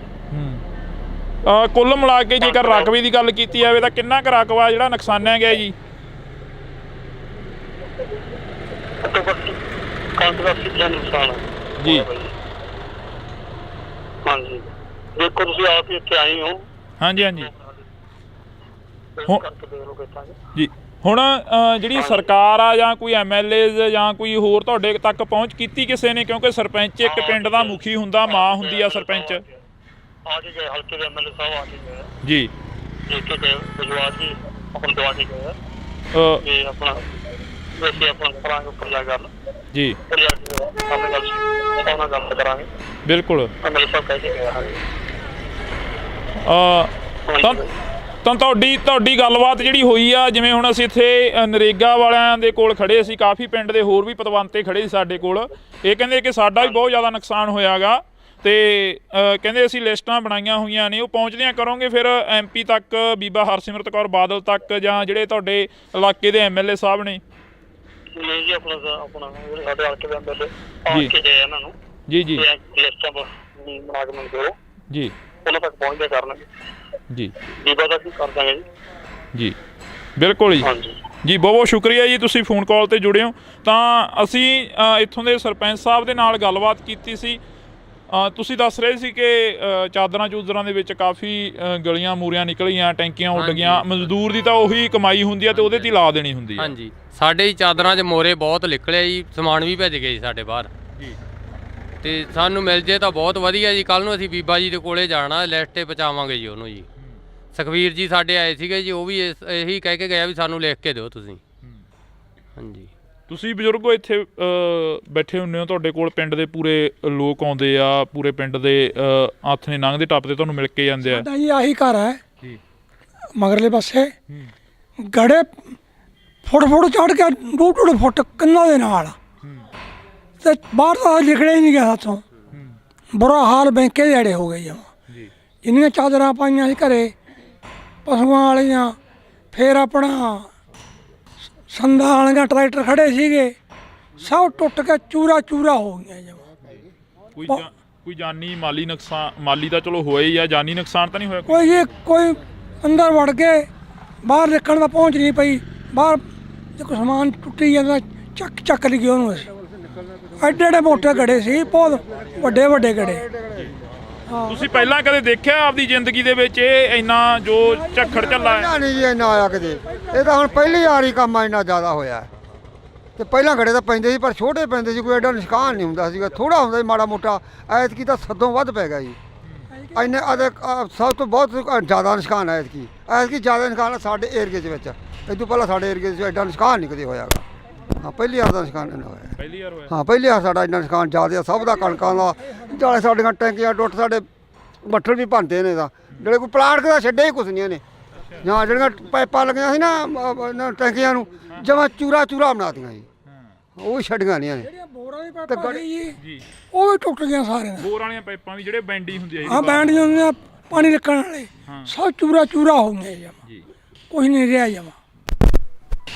ਕੁੱਲ ਮਿਲਾ ਕੇ ਜੇਕਰ ਰਕਬੇ ਦੀ ਗੱਲ ਕੀਤੀ ਜਾਵੇ ਤਾਂ ਕਿੰਨਾ ਕੁ ਰਕਬਾ ਜਿਹੜਾ ਨੁਕਸਾਨਿਆ ਗਿਆ ਜੀ? ਘੱਟੋ ਘੱਟ ਕਣਕ ਦਾ 80% ਨੁਕਸਾਨ ਹੈ ਜੀ। ਹਾਂਜੀ, ਦੇਖੋ ਤੁਸੀਂ ਆਪ ਹੀ ਇੱਥੇ ਆਏ ਹੋ। ਹਾਂਜੀ ਹਾਂਜੀ ਕਰਕੇ ਦੇਖ ਲਓ ਕਿੱਦਾਂ ਜੀ। ਹੁਣ ਜਿਹੜੀ ਸਰਕਾਰ ਆ ਜਾਂ ਕੋਈ MLA ਜਾਂ ਕੋਈ ਹੋਰ ਤੁਹਾਡੇ ਤੱਕ ਪਹੁੰਚ ਕੀਤੀ ਕਿਸੇ ਨੇ? ਕਿਉਂਕਿ ਸਰਪੰਚ ਇੱਕ ਪਿੰਡ ਦਾ ਮੁਖੀ ਹੁੰਦਾ, ਮਾਂ ਹੁੰਦੀ ਆ ਸਰਪੰਚ। ਆ ਕੇ ਗਏ ਹਲਕੇ ਦੇ MLA ਸਾਹਿਬ ਆ ਕੇ ਗਏ ਜੀ। ਦੇਖ ਕੇ ਗਏ ਵਿਜਵਾਰ ਜੀ ਆਪਣਾ ਦਵਾ ਕੇ ਗਏ ਤੇ ਆਪਣਾ ਵੈਸੇ ਆਪਣਾ ਕਰਾਂਗੇ ਉੱਪਰ ਜਾ ਗੱਲ ਜੀ। ਉੱਪਰ ਜਾ ਕੇ ਆਪਣੇ ਗੱਲ ਉਹਨਾਂ ਗੱਲ ਕਰਾਂਗੇ। ਬਿਲਕੁਲ। MLA ਸਾਹਿਬ ਕਹਿ ਕੇ ਗਏ ਹਾਂਜੀ। ਤਾਂ ਤੁਹਾਡੀ ਗੱਲਬਾਤ ਜਿਹੜੀ ਹੋਈ ਆ, ਜਿਵੇਂ ਹੁਣ ਅਸੀਂ ਇੱਥੇ ਨਰੇਗਾ ਵਾਲਿਆਂ ਦੇ ਕੋਲ ਖੜੇ ਸੀ, ਕਾਫੀ ਪਿੰਡ ਦੇ ਹੋਰ ਵੀ ਪਤਵੰਤੇ ਖੜੇ ਸੀ ਸਾਡੇ ਕੋਲ। ਇਹ ਕਹਿੰਦੇ ਕਿ ਸਾਡਾ ਵੀ ਬਹੁਤ ਜ਼ਿਆਦਾ ਨੁਕਸਾਨ ਹੋਇਆ ਗਾ ਤੇ ਕਹਿੰਦੇ ਅਸੀਂ ਲਿਸਟਾਂ ਬਣਾਈਆਂ ਹੋਈਆਂ ਨੇ, ਉਹ ਪਹੁੰਚਦਿਆਂ ਕਰੋਗੇ ਫਿਰ MP ਤੱਕ, ਬੀਬਾ ਹਰਸਿਮਰਤ ਕੌਰ ਬਾਦਲ ਤੱਕ, ਜਾਂ ਜਿਹੜੇ ਤੁਹਾਡੇ ਇਲਾਕੇ ਦੇ MLA ਸਾਹਿਬ ਨੇ? ਨਹੀਂ ਜੀ, ਆਪਣਾ ਜਿਹੜੇ ਸਾਡੇ ਹਲਕੇ ਦੇ MLA ਆ ਕੇ ਗਏ ਇਹਨਾਂ ਨੂੰ ਜੀ ਜੀ ਲਿਸਟਾਂ ਬਣਾ ਕੇ ਮੰਗੋ ਜੀ, ਉਹਨਾਂ ਤੱਕ ਪਹੁੰਚਦੇ ਕਰਨਗੇ ਜੀ। ਬੀਬਾ ਦਾ ਕੀ ਕਰ ਦਾਂਗੇ ਜੀ। ਜੀ ਬਿਲਕੁਲ ਜੀ। ਜੀ ਬਹੁਤ ਬਹੁਤ ਸ਼ੁਕਰੀਆ ਜੀ, ਤੁਸੀਂ ਫੋਨ ਕਾਲ ਤੇ ਜੁੜੇ ਹੋ। ਤਾਂ ਅਸੀਂ ਇੱਥੋਂ ਦੇ ਸਰਪੰਚ ਸਾਹਿਬ ਦੇ ਨਾਲ ਗੱਲਬਾਤ ਕੀਤੀ ਸੀ। ਤੁਸੀਂ ਦੱਸ ਰਹੇ ਸੀ ਕਿ ਚਾਦਰਾਂ ਚੂਦਰਾਂ ਦੇ ਵਿੱਚ ਕਾਫੀ ਗਲੀਆਂ ਮੂਰੀਆਂ ਨਿਕਲੀਆਂ, ਟੈਂਕੀਆਂ ਉੱਡ ਗਈਆਂ। ਮਜ਼ਦੂਰ ਦੀ ਤਾਂ ਉਹੀ ਕਮਾਈ ਹੁੰਦੀ ਆ ਤੇ ਉਹਦੇ ਤੇ ਲਾ ਦੇਣੀ ਹੁੰਦੀ ਆ। ਹਾਂਜੀ, ਸਾਡੇ ਚਾਦਰਾਂ 'ਚ ਮੋਰੇ ਬਹੁਤ ਨਿਕਲੇ ਜੀ, ਸਮਾਨ ਵੀ ਭੇਜ ਗਏ ਜੀ ਸਾਡੇ ਬਾਹਰ ਜੀ। ਤੇ ਸਾਨੂੰ ਮਿਲ ਜੇ ਤਾਂ ਬਹੁਤ ਵਧੀਆ ਜੀ। ਕੱਲ ਨੂੰ ਅਸੀਂ ਬੀਬਾ ਜੀ ਦੇ ਕੋਲੇ ਜਾਣਾ, ਲਿਸਟ 'ਤੇ ਪਹੁੰਚਾਵਾਂਗੇ ਜੀ ਉਹਨੂੰ ਜੀ। ਸੁਖਵੀਰ ਜੀ ਸਾਡੇ ਆਏ ਸੀਗੇ ਜੀ, ਉਹ ਵੀ ਇਹੀ ਕਹਿ ਕੇ ਗਿਆ ਵੀ ਸਾਨੂੰ ਲਿਖ ਕੇ ਦਿਓ ਤੁਸੀਂ। ਹਾਂਜੀ, ਤੁਸੀਂ ਬਜ਼ੁਰਗੋ ਇੱਥੇ ਬੈਠੇ ਹੁੰਦੇ ਹੋ, ਤੁਹਾਡੇ ਕੋਲ ਪਿੰਡ ਦੇ ਪੂਰੇ ਲੋਕ ਆਉਂਦੇ ਆ, ਪੂਰੇ ਪਿੰਡ ਦੇ ਹੱਥ ਨੇ ਲੰਘਦੇ ਟੱਪਦੇ ਤੁਹਾਨੂੰ ਮਿਲ ਕੇ ਜਾਂਦੇ ਆ। ਸਾਡਾ ਜੀ ਆਹੀ ਘਰ ਹੈ ਜੀ, ਮਗਰਲੇ ਪਾਸੇ ਗੜੇ ਫੁੱਟ ਚੜ ਕੇ 2-2 ਫੁੱਟ ਕੰਨਾਂ ਦੇ ਨਾਲ ਤੇ ਬਾਹਰ ਤਾਂ ਲਿਖੜੇ ਹੀ ਨਹੀਂ ਗਿਆ ਹੱਥੋਂ। ਬੁਰਾ ਹਾਲ ਬੈਂਕੇ ਦੇ ਅੜੇ ਹੋ ਗਏ ਜਮਾਂ। ਜਿੰਨੀਆਂ ਚਾਦਰਾਂ ਪਾਈਆਂ ਸੀ ਘਰੇ ਪਸ਼ੂਆਂ ਵਾਲੀਆਂ, ਫਿਰ ਆਪਣਾ ਸੰਦਾਂ ਵਾਲੀਆਂ ਟਰੈਕਟਰ ਖੜੇ ਸੀਗੇ, ਸਭ ਟੁੱਟ ਕੇ ਚੂਰਾ ਹੋ ਗਈਆਂ ਜਮਾਂ। ਕੋਈ ਜਾਨੀ ਮਾਲੀ ਨੁਕਸਾਨ? ਮਾਲੀ ਤਾਂ ਚਲੋ ਹੋਇਆ ਹੀ ਆ, ਜਾਨੀ ਨੁਕਸਾਨ ਤਾਂ ਨਹੀਂ ਹੋਇਆ ਕੋਈ ਅੰਦਰ ਵੜ ਕੇ ਬਾਹਰ ਨਿਕਲਣ ਦਾ ਪਹੁੰਚ ਨਹੀਂ ਪਈ। ਬਾਹਰ ਜੇ ਕੋਈ ਸਮਾਨ ਟੁੱਟੀ ਜਾਂਦਾ ਚੱਕ ਲਈ ਉਹਨੂੰ। ਅਸੀਂ ਐਡੇ ਮੋਟੇ ਗੜੇ ਸੀ, ਬਹੁਤ ਵੱਡੇ ਗੜੇ। ਤੁਸੀਂ ਪਹਿਲਾਂ ਕਦੇ ਦੇਖਿਆ ਆਪਦੀ ਜ਼ਿੰਦਗੀ ਦੇ ਵਿੱਚ ਇਹ ਇੰਨਾ ਜੋ ਝੱਖੜ ਝੱਲਾ ਹੈ? ਨਹੀਂ ਜੀ, ਇੰਨਾ ਆਇਆ ਕਦੇ। ਇਹ ਤਾਂ ਹੁਣ ਪਹਿਲੀ ਵਾਰੀ ਕੰਮ ਇੰਨਾ ਜ਼ਿਆਦਾ ਹੋਇਆ ਤੇ ਪਹਿਲਾਂ ਗੜੇ ਤਾਂ ਪੈਂਦੇ ਸੀ, ਪਰ ਛੋਟੇ ਪੈਂਦੇ ਸੀ, ਕੋਈ ਐਡਾ ਨੁਕਸਾਨ ਨਹੀਂ ਹੁੰਦਾ ਸੀਗਾ, ਥੋੜਾ ਹੁੰਦਾ ਸੀ ਮਾੜਾ ਮੋਟਾ। ਐਤਕੀ ਤਾਂ ਸਦੋਂ ਵੱਧ ਪੈ ਗਿਆ ਜੀ। ਇੰਨੇ ਸਭ ਤੋਂ ਬਹੁਤ ਜ਼ਿਆਦਾ ਨੁਕਸਾਨ ਹੈ ਐਤਕੀ ਜ਼ਿਆਦਾ ਨੁਕਸਾਨ ਸਾਡੇ ਏਰੀਏ ਦੇ ਵਿੱਚ। ਇਹ ਤੋਂ ਪਹਿਲਾਂ ਸਾਡੇ ਏਰੀਏ 'ਚ ਐਡਾ ਨੁਕਸਾਨ ਨਹੀਂ ਕਦੇ ਹੋਇਆਗਾ। ਹਾਂ, ਪਹਿਲੀ ਵਾਰ ਦਾ ਨੁਕਸਾਨ ਇੰਨਾ ਹੋਇਆ। ਪਹਿਲੀ ਵਾਰ ਹੋਇਆ? ਹਾਂ, ਪਹਿਲੀ ਵਾਰ ਸਾਡਾ ਇੰਨਾ ਨੁਕਸਾਨ ਜ਼ਿਆਦਾ ਸਭ ਦਾ, ਕਣਕਾਂ ਦਾ, ਜਾਲੇ ਸਾਡੀਆਂ ਟੈਂਕੀਆਂ ਟੁੱਟ, ਸਾਡੇ ਬੱਠਲ ਵੀ ਭੰਨਦੇ ਨੇ ਤਾਂ, ਜਿਹੜੇ ਕੋਈ ਪਲਾਟ ਦਾ ਛੱਡੇ ਹੀ ਕੁਛ ਨਹੀਂ ਇਹਨੇ। ਜਾਂ ਜਿਹੜੀਆਂ ਪਾਈਪਾਂ ਲੱਗੀਆਂ ਸੀ ਨਾ ਟੈਂਕੀਆਂ ਨੂੰ, ਜਮਾਂ ਚੂਰਾ ਬਣਾਤੀਆਂ ਜੀ, ਉਹ ਵੀ ਛੱਡੀਆਂ ਨਹੀਂ ਇਹਨੇ। ਜੀ ਉਹ ਵੀ ਟੁੱਟ ਗਈਆਂ ਸਾਰੀਆਂ। ਬੋਰ ਵਾਲੀਆਂ ਪਾਈਪਾਂ ਵੀ ਜਿਹੜੇ ਬੈਂਡੀ ਹੁੰਦੀ ਆ? ਹਾਂ, ਬੈਂਡੀਆਂ ਹੁੰਦੀਆਂ, ਪਾਣੀ ਨਿਕਲਣ ਵਾਲੇ, ਸਭ ਚੂਰਾ ਹੋ ਗਈਆਂ ਜਮਾਂ। ਕੁਛ ਨਹੀਂ ਰਿਹਾ ਜਮਾਂ।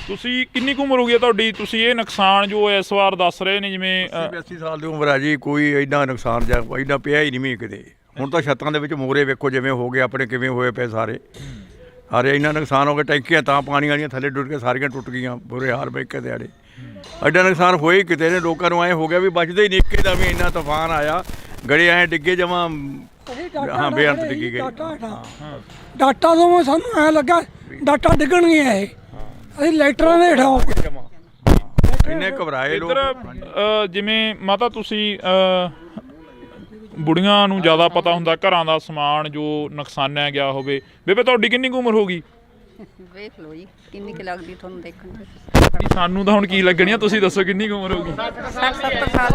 ਤੁਸੀਂ ਕਿੰਨੀ ਕੁ ਉਮਰ ਹੋ ਗਈ ਤੁਹਾਡੀ? ਤੁਸੀਂ ਇਹ ਨੁਕਸਾਨ ਜੋ ਇਸ ਵਾਰ ਦੱਸ ਰਹੇ ਨੇ, ਜਿਵੇਂ 80 ਸਾਲ ਦੀ ਉਮਰ ਆ ਜੀ, ਕੋਈ ਐਡਾ ਨੁਕਸਾਨ ਜਾਂ ਐਡਾ ਪਿਆ ਹੀ ਨਹੀਂ ਕਿਤੇ। ਹੁਣ ਤਾਂ ਛੱਤਾਂ ਦੇ ਵਿੱਚ ਮੋਰੇ ਵੇਖੋ ਜਿਵੇਂ ਹੋ ਗਏ ਆਪਣੇ, ਕਿਵੇਂ ਹੋਏ ਪਏ ਸਾਰੇ ਇੰਨਾ ਨੁਕਸਾਨ ਹੋ ਗਿਆ। ਟੈਂਕੀਆਂ ਤਾਂ ਪਾਣੀ ਵਾਲੀਆਂ ਥੱਲੇ ਡੁੱਟ ਕੇ ਸਾਰੀਆਂ ਟੁੱਟ ਗਈਆਂ, ਬੁਰੇ ਹਾਲ ਬੈਂਕੇ ਦੇ ਆੜੇ। ਐਡਾ ਨੁਕਸਾਨ ਹੋਏ ਕਿਤੇ ਨੇ, ਲੋਕਾਂ ਨੂੰ ਐਂ ਹੋ ਗਿਆ ਵੀ ਬਚਦੇ ਹੀ ਨਹੀਂ। ਇੱਕੇ ਦਾ ਵੀ ਇੰਨਾ ਤੂਫਾਨ ਆਇਆ, ਗੜੇ ਐਂ ਡਿੱਗੇ ਜਮਾਂ, ਹਾਂ ਬੇਅੰਤ ਡਿੱਗੀ ਗਏ। ਡਾਟਾ ਤੋਂ ਸਾਨੂੰ ਐਂ ਲੱਗਾ ਡਾਟਾ ਡਿੱਗਣਗੀਆਂ ਇਹ, ਅਸੀਂ ਲਾਈਟਰਾਂ ਦੇ ਹੇਠਾਂ ਇੰਨੇ ਘਬਰਾਏ ਲੋਕ। ਇੱਧਰ ਜਿਵੇਂ ਮਾਤਾ ਤੁਸੀਂ ਬੁੜੀਆਂ ਨੂੰ ਜ਼ਿਆਦਾ ਪਤਾ ਹੁੰਦਾ ਘਰਾਂ ਦਾ ਸਮਾਨ ਜੋ ਨੁਕਸਾਨਿਆ ਗਿਆ ਹੋਵੇ। ਬੇਬੇ ਤੁਹਾਡੀ ਕਿੰਨੀ ਕੁ ਉਮਰ ਹੋ ਗਈ? ਵੇਖ ਲਓ ਜੀ ਕਿੰਨੀ ਕੁ ਲੱਗਦੀ ਤੁਹਾਨੂੰ ਦੇਖਣ ਨੂੰ। ਸਾਨੂੰ ਤਾਂ ਹੁਣ ਕੀ ਲੱਗਣੀ ਆ, ਤੁਸੀਂ ਦੱਸੋ ਕਿੰਨੀ ਕੁ ਉਮਰ ਹੋ ਗਈ? 60-70 ਸਾਲ।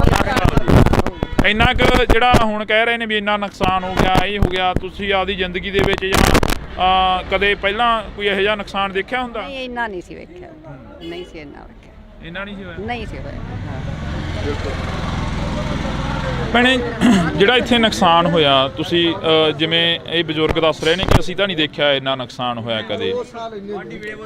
ਇੰਨਾ ਕੁ ਜਿਹੜਾ ਹੁਣ ਕਹਿ ਰਹੇ ਨੇ ਵੀ ਇੰਨਾ ਨੁਕਸਾਨ ਹੋ ਗਿਆ, ਇਹ ਹੋ ਗਿਆ, ਤੁਸੀਂ ਆਪਦੀ ਜ਼ਿੰਦਗੀ ਦੇ ਵਿੱਚ ਜਾਂ ਕਦੇ ਪਹਿਲਾਂ ਕੋਈ ਇਹੋ ਜਿਹਾ ਨੁਕਸਾਨ ਦੇਖਿਆ ਹੁੰਦਾ? ਨਹੀਂ, ਇੰਨਾ ਨਹੀਂ ਸੀ ਵੇਖਿਆ, ਨਹੀਂ ਸੀ ਇੰਨਾ ਵੇਖਿਆ। ਇੰਨਾ ਨਹੀਂ ਸੀ ਹੋਇਆ? ਨਹੀਂ ਸੀ ਹੋਇਆ। ਭੈਣੇ, ਜਿਹੜਾ ਇੱਥੇ ਨੁਕਸਾਨ ਹੋਇਆ, ਤੁਸੀਂ ਜਿਵੇਂ ਇਹ ਬਜ਼ੁਰਗ ਦੱਸ ਰਹੇ ਨੇ ਕਿ ਅਸੀਂ ਤਾਂ ਨਹੀਂ ਦੇਖਿਆ ਇੰਨਾ ਨੁਕਸਾਨ ਹੋਇਆ ਕਦੇ।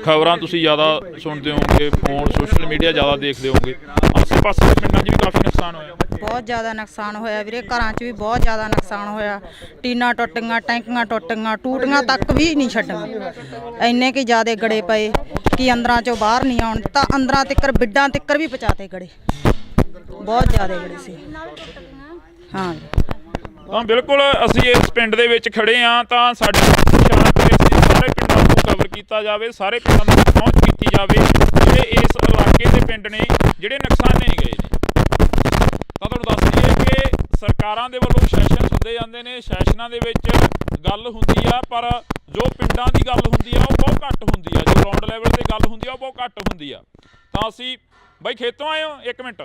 ਖਬਰਾਂ ਤੁਸੀਂ ਜ਼ਿਆਦਾ ਸੁਣਦੇ ਹੋਵੋਗੇ, ਫੋਨ ਸੋਸ਼ਲ ਮੀਡੀਆ ਜ਼ਿਆਦਾ ਦੇਖਦੇ ਹੋਵੋਗੇ, ਆਸੇ ਪਾਸੇ ਦੇ ਪਿੰਡਾਂ 'ਚ ਵੀ ਕਾਫੀ ਨੁਕਸਾਨ ਹੋਇਆ। ਬਹੁਤ ਜ਼ਿਆਦਾ ਨੁਕਸਾਨ ਹੋਇਆ ਵੀਰੇ, ਘਰਾਂ 'ਚ ਵੀ ਬਹੁਤ ਜ਼ਿਆਦਾ ਨੁਕਸਾਨ ਹੋਇਆ। ਟੀਨਾਂ ਟੁੱਟੀਆਂ, ਟੈਂਕੀਆਂ ਟੁੱਟੀਆਂ, ਟੂਟੀਆਂ ਤੱਕ ਵੀ ਨਹੀਂ ਛੱਡੀਆਂ। ਇੰਨੇ ਕਿ ਜ਼ਿਆਦੇ ਗੜੇ ਪਏ ਕਿ ਅੰਦਰਾਂ 'ਚੋਂ ਬਾਹਰ ਨਹੀਂ ਆਉਣ ਦਿੱਤਾ। ਅੰਦਰਾਂ ਤਿੱਕਰ ਬਿੱਡਾਂ ਤਿੱਕਰ ਵੀ ਪਹੁੰਚਾਤੇ ਗੜੇ, ਬਹੁਤ ਜ਼ਿਆਦੇ ਗੜੇ ਸੀ। ਹਾਂ ਤਾਂ ਬਿਲਕੁਲ ਅਸੀਂ ਇਸ ਪਿੰਡ ਦੇ ਵਿੱਚ ਖੜੇ ਹਾਂ, ਤਾਂ ਸਾਡੇ ਸਾਰੇ ਪਿੰਡਾਂ ਨੂੰ ਕਵਰ ਕੀਤਾ ਜਾਵੇ, ਸਾਰੇ ਪਿੰਡਾਂ ਨੂੰ ਪਹੁੰਚ ਕੀਤੀ ਜਾਵੇ ਜਿਹੜੇ ਇਸ ਇਲਾਕੇ ਦੇ ਪਿੰਡ ਨੇ ਜਿਹੜੇ ਨੁਕਸਾਨੇ ਗਏ ਨੇ। ਤਾਂ ਤੁਹਾਨੂੰ ਦੱਸ ਦਈਏ ਕਿ ਸਰਕਾਰਾਂ ਦੇ ਵੱਲੋਂ ਸੈਸ਼ਨ ਹੁੰਦੇ ਜਾਂਦੇ ਨੇ, ਸੈਸ਼ਨਾਂ ਦੇ ਵਿੱਚ ਗੱਲ ਹੁੰਦੀ ਆ, ਪਰ ਜੋ ਪਿੰਡਾਂ ਦੀ ਗੱਲ ਹੁੰਦੀ ਆ ਉਹ ਬਹੁਤ ਘੱਟ ਹੁੰਦੀ ਆ, ਜੋ ਗਰਾਊਂਡ ਲੈਵਲ ਤੇ ਗੱਲ ਹੁੰਦੀ ਆ ਉਹ ਬਹੁਤ ਘੱਟ ਹੁੰਦੀ ਆ। ਤਾਂ ਅਸੀਂ ਬਾਈ ਖੇਤੋਂ ਆਏ ਹੋ? 1 ਮਿੰਟ,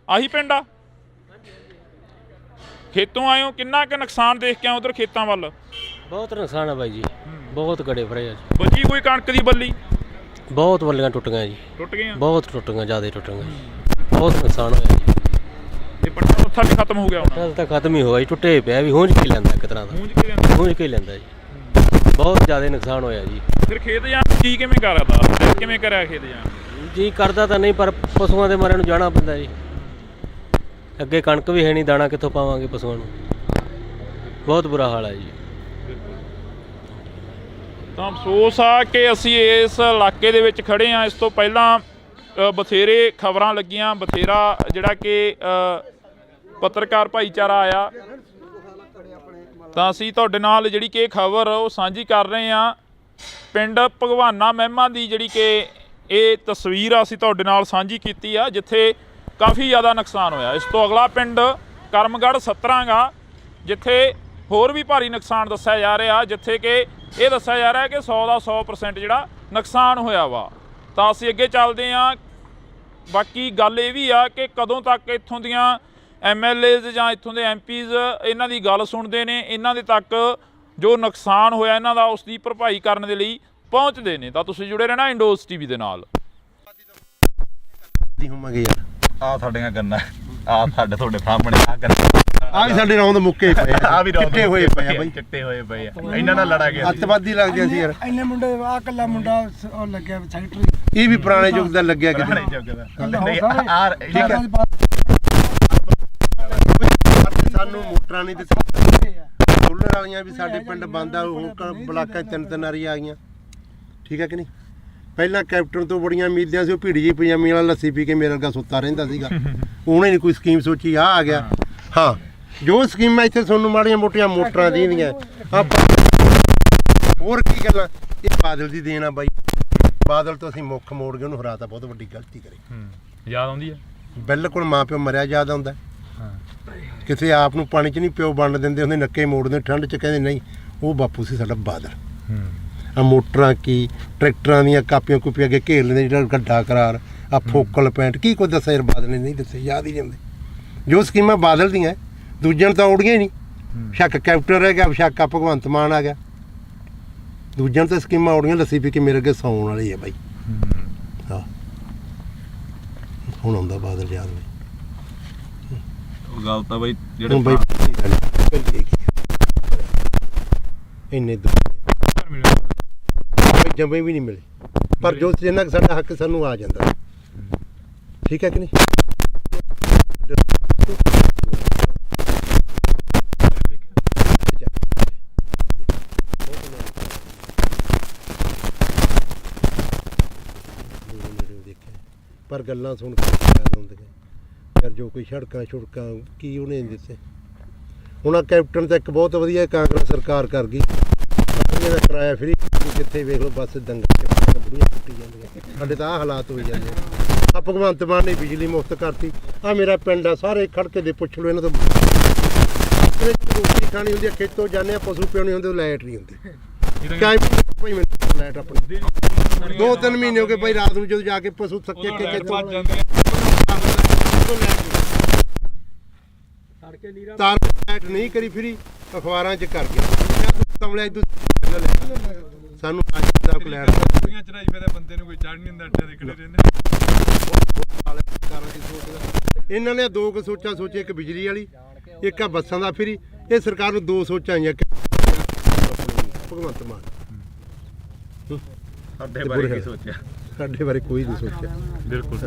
ਆਹੀ ਪਿੰਡ ਆ? ਖੇਤੋਂ ਆਏ ਹੋ, ਕਿੰਨਾ ਕੁ ਨੁਕਸਾਨ ਦੇਖ ਕੇ ਆਏ ਉਧਰ ਖੇਤਾਂ ਵੱਲ? ਬਹੁਤ ਨੁਕਸਾਨ ਆ ਬਾਈ ਜੀ, ਬਹੁਤ ਗੜੇ ਫੜੇ ਆ ਜੀ। ਬਚੀ ਕੋਈ ਕਣਕ ਦੀ ਬੱਲੀ? ਬਹੁਤ ਬੱਲੀਆਂ ਟੁੱਟ ਗਈਆਂ ਜੀ, ਟੁੱਟ ਗਈਆਂ, ਬਹੁਤ ਟੁੱਟ ਗਈਆਂ, ਜ਼ਿਆਦਾ ਟੁੱਟ ਗਈਆਂ, ਬਹੁਤ ਨੁਕਸਾਨ ਹੋਇਆ ਜੀ। ਇਹ ਪੱਟਾ ਪੱਥਾ ਵੀ ਖਤਮ ਹੋ ਗਿਆ ਹੁਣ? ਪੱਟਾ ਤਾਂ ਖਤਮ ਹੀ ਹੋ ਗਿਆ ਜੀ, ਟੁੱਟੇ ਪਿਆ ਵੀ ਹੂੰਝ ਕੇ ਲੈਂਦਾ ਇੱਕ ਤਰ੍ਹਾਂ ਦਾ, ਹੂੰਝ ਕੇ ਲੈਂਦਾ ਜੀ। ਬਹੁਤ ਜ਼ਿਆਦਾ ਨੁਕਸਾਨ ਹੋਇਆ ਜੀ। ਫਿਰ ਖੇਤ ਜਾਣ ਕੀ ਕਿਵੇਂ ਕਰਦਾ, ਕਿਵੇਂ ਕਰਿਆ ਖੇਤ ਜਾਣ? ਜੀ ਕਰਦਾ ਤਾਂ ਨਹੀਂ, ਪਰ ਪਸ਼ੂਆਂ ਦੇ ਮਾਰੇ ਨੂੰ ਜਾਣਾ ਪੈਂਦਾ ਜੀ। ਅੱਗੇ ਕਣਕ ਵੀ ਹੈ ਨਹੀਂ, ਦਾਣਾ ਕਿੱਥੋਂ ਪਾਵਾਂਗੇ ਪਸ਼ੂਆਂ ਨੂੰ, ਬਹੁਤ ਬੁਰਾ ਹਾਲ ਹੈ ਜੀ। ਤਾਂ ਅਫਸੋਸ ਆ ਕਿ ਅਸੀਂ ਇਸ ਇਲਾਕੇ ਦੇ ਵਿੱਚ ਖੜੇ ਹਾਂ। ਇਸ ਤੋਂ ਪਹਿਲਾਂ ਬਥੇਰੇ ਖਬਰਾਂ ਲੱਗੀਆਂ, ਬਥੇਰਾ ਜਿਹੜਾ ਕਿ ਪੱਤਰਕਾਰ ਭਾਈਚਾਰਾ ਆਇਆ, ਤਾਂ ਅਸੀਂ ਤੁਹਾਡੇ ਨਾਲ ਜਿਹੜੀ ਕਿ ਖਬਰ ਉਹ ਸਾਂਝੀ ਕਰ ਰਹੇ ਹਾਂ। ਪਿੰਡ ਭਗਵਾਨਾ ਮਹਿਮਾ ਦੀ ਜਿਹੜੀ ਕਿ ਇਹ ਤਸਵੀਰ ਅਸੀਂ ਤੁਹਾਡੇ ਨਾਲ ਸਾਂਝੀ ਕੀਤੀ ਆ, ਜਿੱਥੇ ਕਾਫੀ ਜ਼ਿਆਦਾ ਨੁਕਸਾਨ ਹੋਇਆ। ਇਸ ਤੋਂ ਅਗਲਾ ਪਿੰਡ ਕਰਮਗੜ੍ਹ 17 ਗਾ, ਜਿੱਥੇ ਹੋਰ ਵੀ ਭਾਰੀ ਨੁਕਸਾਨ ਦੱਸਿਆ ਜਾ ਰਿਹਾ, ਜਿੱਥੇ ਕਿ ਇਹ ਦੱਸਿਆ ਜਾ ਰਿਹਾ ਕਿ 100 ਦਾ 100% ਜਿਹੜਾ ਨੁਕਸਾਨ ਹੋਇਆ ਵਾ। ਤਾਂ ਅਸੀਂ ਅੱਗੇ ਚੱਲਦੇ ਹਾਂ। ਬਾਕੀ ਗੱਲ ਇਹ ਵੀ ਆ ਕਿ ਕਦੋਂ ਤੱਕ ਇੱਥੋਂ ਦੀਆਂ MLAs ਜਾਂ ਇੱਥੋਂ ਦੇ MPs ਇਹਨਾਂ ਦੀ ਗੱਲ ਸੁਣਦੇ ਨੇ, ਇਹਨਾਂ ਦੇ ਤੱਕ ਜੋ ਨੁਕਸਾਨ ਹੋਇਆ ਇਹਨਾਂ ਦਾ ਉਸ ਦੀ ਭਰਪਾਈ ਕਰਨ ਦੇ ਲਈ ਪਹੁੰਚਦੇ ਨੇ। ਤਾਂ ਤੁਸੀਂ ਜੁੜੇ ਰਹਿਣਾ ਇੰਡੋਜ਼ TV ਦੇ ਨਾਲ। ਆ ਸਾਡੀਆਂ ਗੰਨਾਂ, ਆ ਸਾਡੇ ਤੁਹਾਡੇ ਸਾਹਮਣੇ ਆ ਗੰਨਾਂ, ਆ ਵੀ ਸਾਡੇ ਰੌਂਦ ਮੁੱਕੇ ਪਏ ਆ ਵੀ ਚਿੱਟੇ ਹੋਏ ਪਏ ਆ ਬਾਈ, ਚਿੱਟੇ ਹੋਏ ਪਏ ਆ। ਇਹਨਾਂ ਨਾਲ ਲੜਾ ਗਿਆ ਅੱਤਵਾਦੀ ਲੱਗਦੇ ਸੀ ਯਾਰ। ਇੰਨੇ ਮੁੰਡੇ ਆ ਕੱਲਾ ਮੁੰਡਾ ਉਹ ਲੱਗਿਆ ਸੈਕਟਰੀ, ਇਹ ਵੀ ਪੁਰਾਣੇ ਯੁੱਗ ਦਾ ਲੱਗਿਆ ਕਿਤੇ। ਸਾਨੂੰ ਮੋਟਰਾਂ ਨਹੀਂ ਦਿੱਤੀ, ਸੋਲਰ ਵਾਲੀਆਂ ਵੀ ਸਾਡੇ ਪਿੰਡ ਬੰਦ ਆ, ਉਹ ਬਲਾਕਾਂ 3 ਵਾਰੀ ਆ ਗਈਆਂ। ਠੀਕ ਹੈ ਕਿ ਨਹੀਂ? ਪਹਿਲਾਂ ਕੈਪਟਨ ਤੋਂ ਬੜੀਆਂ ਉਮੀਦਾਂ ਸੀ, ਉਹ ਭੀੜੀ ਜੀ ਪਜਾਮੀ ਵਾਲਾ ਲੱਸੀ ਪੀ ਕੇ ਮੇਰੇ ਵਰਗਾ ਸੁੱਤਾ ਰਹਿੰਦਾ ਸੀਗਾ। ਉਹਨੇ ਨਹੀਂ ਕੋਈ ਸਕੀਮ ਸੋਚੀ, ਆ ਗਿਆ। ਹਾਂ, ਜੋ ਸਕੀਮਾਂ ਇੱਥੇ ਤੁਹਾਨੂੰ ਮਾੜੀਆਂ ਮੋਟੀਆਂ ਮੋਟਰਾਂ ਦੀਆਂ ਹੋਰ ਕੀ ਗੱਲਾਂ, ਇਹ ਬਾਦਲ ਦੀ ਦੇਣ ਆ ਬਾਈ। ਬਾਦਲ ਤੋਂ ਅਸੀਂ ਮੁੱਖ ਮੋੜ ਕੇ ਉਹਨੂੰ ਹਰਾਤਾ, ਬਹੁਤ ਵੱਡੀ ਗਲਤੀ ਕਰੀ। ਯਾਦ ਆਉਂਦੀ ਆ? ਬਿਲਕੁਲ ਮਾਂ ਪਿਓ ਮਰਿਆ ਯਾਦ ਆਉਂਦਾ। ਕਿਸੇ ਆਪ ਨੂੰ ਪਾਣੀ 'ਚ ਨਹੀਂ ਪਿਓ ਵੰਡ ਦਿੰਦੇ ਹੁੰਦੇ, ਨੱਕੇ ਮੋੜਦੇ ਠੰਡ 'ਚ, ਕਹਿੰਦੇ ਨਹੀਂ ਉਹ ਬਾਪੂ ਸੀ ਸਾਡਾ ਬਾਦਲ। ਆ ਮੋਟਰਾਂ ਕੀ ਟਰੈਕਟਰਾਂ ਦੀਆਂ ਕਾਪੀਆਂ ਕੁਪੀਆਂ ਅੱਗੇ ਘੇਰ ਲੈਂਦੇ, ਜਿਹੜਾ ਗੱਡਾ ਕਰਾਰ ਆ ਫੋਕਲ ਪੈਂਟ ਕੀ ਕੁਝ ਦੱਸਿਆ ਯਾਰ ਬਾਦਲ ਨੇ ਨਹੀਂ ਦੱਸੇ, ਯਾਦ ਹੀ ਜਾਂਦੇ। ਜੋ ਸਕੀਮਾਂ ਬਾਦਲ ਦੀਆਂ ਦੂਜਿਆਂ ਨੂੰ ਤਾਂ ਔੜੀਆਂ ਹੀ ਨਹੀਂ। ਸ਼ੱਕ ਕੈਪਟਨ ਰਹਿ ਗਿਆ, ਸ਼ੱਕ ਆ ਭਗਵੰਤ ਮਾਨ ਆ ਗਿਆ, ਦੂਜਿਆਂ ਨੂੰ ਤਾਂ ਸਕੀਮਾਂ ਔੜੀਆਂ। ਲੱਸੀ ਪੀ ਕੇ ਮੇਰੇ ਅੱਗੇ ਸੌਣ ਵਾਲੀ ਹੈ ਬਾਈ। ਹਾਂ, ਹੁਣ ਆਉਂਦਾ ਬਾਦਲ ਯਾਦ ਬਾਈ। ਉਹ ਗੱਲ ਤਾਂ ਬਾਈ ਜਿਹੜੇ ਬਾਈ ਇੰਨੇ ਜੰਮੇ ਵੀ ਨਹੀਂ ਮਿਲੇ, ਪਰ ਜੋ ਜਿੰਨਾ ਕੁ ਸਾਡਾ ਹੱਕ ਸਾਨੂੰ ਆ ਜਾਂਦਾ। ਠੀਕ ਹੈ ਕਿ ਨਹੀਂ? ਪਰ ਗੱਲਾਂ ਸੁਣ ਕੇ ਯਾਦ ਆਉਂਦੀਆਂ ਯਾਰ, ਜੋ ਕੋਈ ਸੜਕਾਂ ਛੁੜਕਾਂ ਕੀ ਉਹਨੇ ਦਿੱਤੇ। ਹੁਣ ਆ ਕੈਪਟਨ ਤਾਂ ਇੱਕ ਬਹੁਤ ਵਧੀਆ ਕਾਂਗਰਸ ਸਰਕਾਰ ਕਰ ਗਈ, ਦਾ ਕਿਰਾਇਆ ਫਰੀ, ਜਿੱਥੇ ਵੇਖ ਲਓ ਬੱਸ ਦੰਗਲ ਬੁੜੀਆਂ ਟੁੱਟੀ ਜਾਂਦੀਆਂ। ਸਾਡੇ ਤਾਂ ਆਹ ਹਾਲਾਤ ਹੋਈ ਜਾਂਦੇ ਆ। ਭਗਵੰਤ ਮਾਨ ਨੇ ਬਿਜਲੀ ਮੁਫਤ ਕਰਤੀ। ਆ ਮੇਰਾ ਪਿੰਡ ਆ, ਸਾਰੇ ਖੜਕੇ ਦੇ ਪੁੱਛ ਲਓ ਇਹਨਾਂ ਤੋਂ। ਰੋਟੀ ਖਾਣੀ ਹੁੰਦੀ ਆ, ਖੇਤੋਂ ਜਾਂਦੇ ਆ, ਪਸ਼ੂ ਪਿਉਣੇ ਹੁੰਦੇ, ਲਾਈਟ ਨਹੀਂ ਹੁੰਦੀ। ਭਾਈ ਮੈਨੂੰ ਲਾਈਟ ਆਪਣੀ 2-3 ਮਹੀਨੇ ਹੋ ਗਏ ਭਾਈ, ਰਾਤ ਨੂੰ ਜਦੋਂ ਜਾ ਕੇ ਪਸ਼ੂ ਥੱਕੇ ਕੇ ਖੇਤੋਂ ਤਾਰ ਲਾਈਟ ਨਹੀਂ ਕਰੀ, ਫਰੀ ਅਖਬਾਰਾਂ 'ਚ ਕਰ ਗਿਆ ਕਮਲਿਆ। ਸਾਨੂੰ ਚੜਾਈ ਪਏ ਬੰਦੇ ਨੂੰ ਕੋਈ ਚੜ ਨਹੀਂ ਹੁੰਦਾ, ਅੱਡੇ ਦੇ ਖੜੇ ਰਹਿੰਦੇ। ਇਹਨਾਂ ਨੇ 2 ਕੁ ਸੋਚਾਂ ਸੋਚੇ, ਇੱਕ ਬਿਜਲੀ ਵਾਲੀ, ਇੱਕ ਆ ਬੱਸਾਂ ਦਾ ਫਰੀ। ਇਹ ਸਰਕਾਰ ਨੂੰ 2 ਸੋਚਾਂ ਆਈਆਂ ਭਗਵੰਤ ਮਾਨ। ਸਾਡੇ ਬਾਰੇ ਕੀ ਸੋਚਿਆ? ਸਾਡੇ ਬਾਰੇ ਕੋਈ ਨਹੀਂ ਸੋਚਿਆ। ਬਿਲਕੁਲ।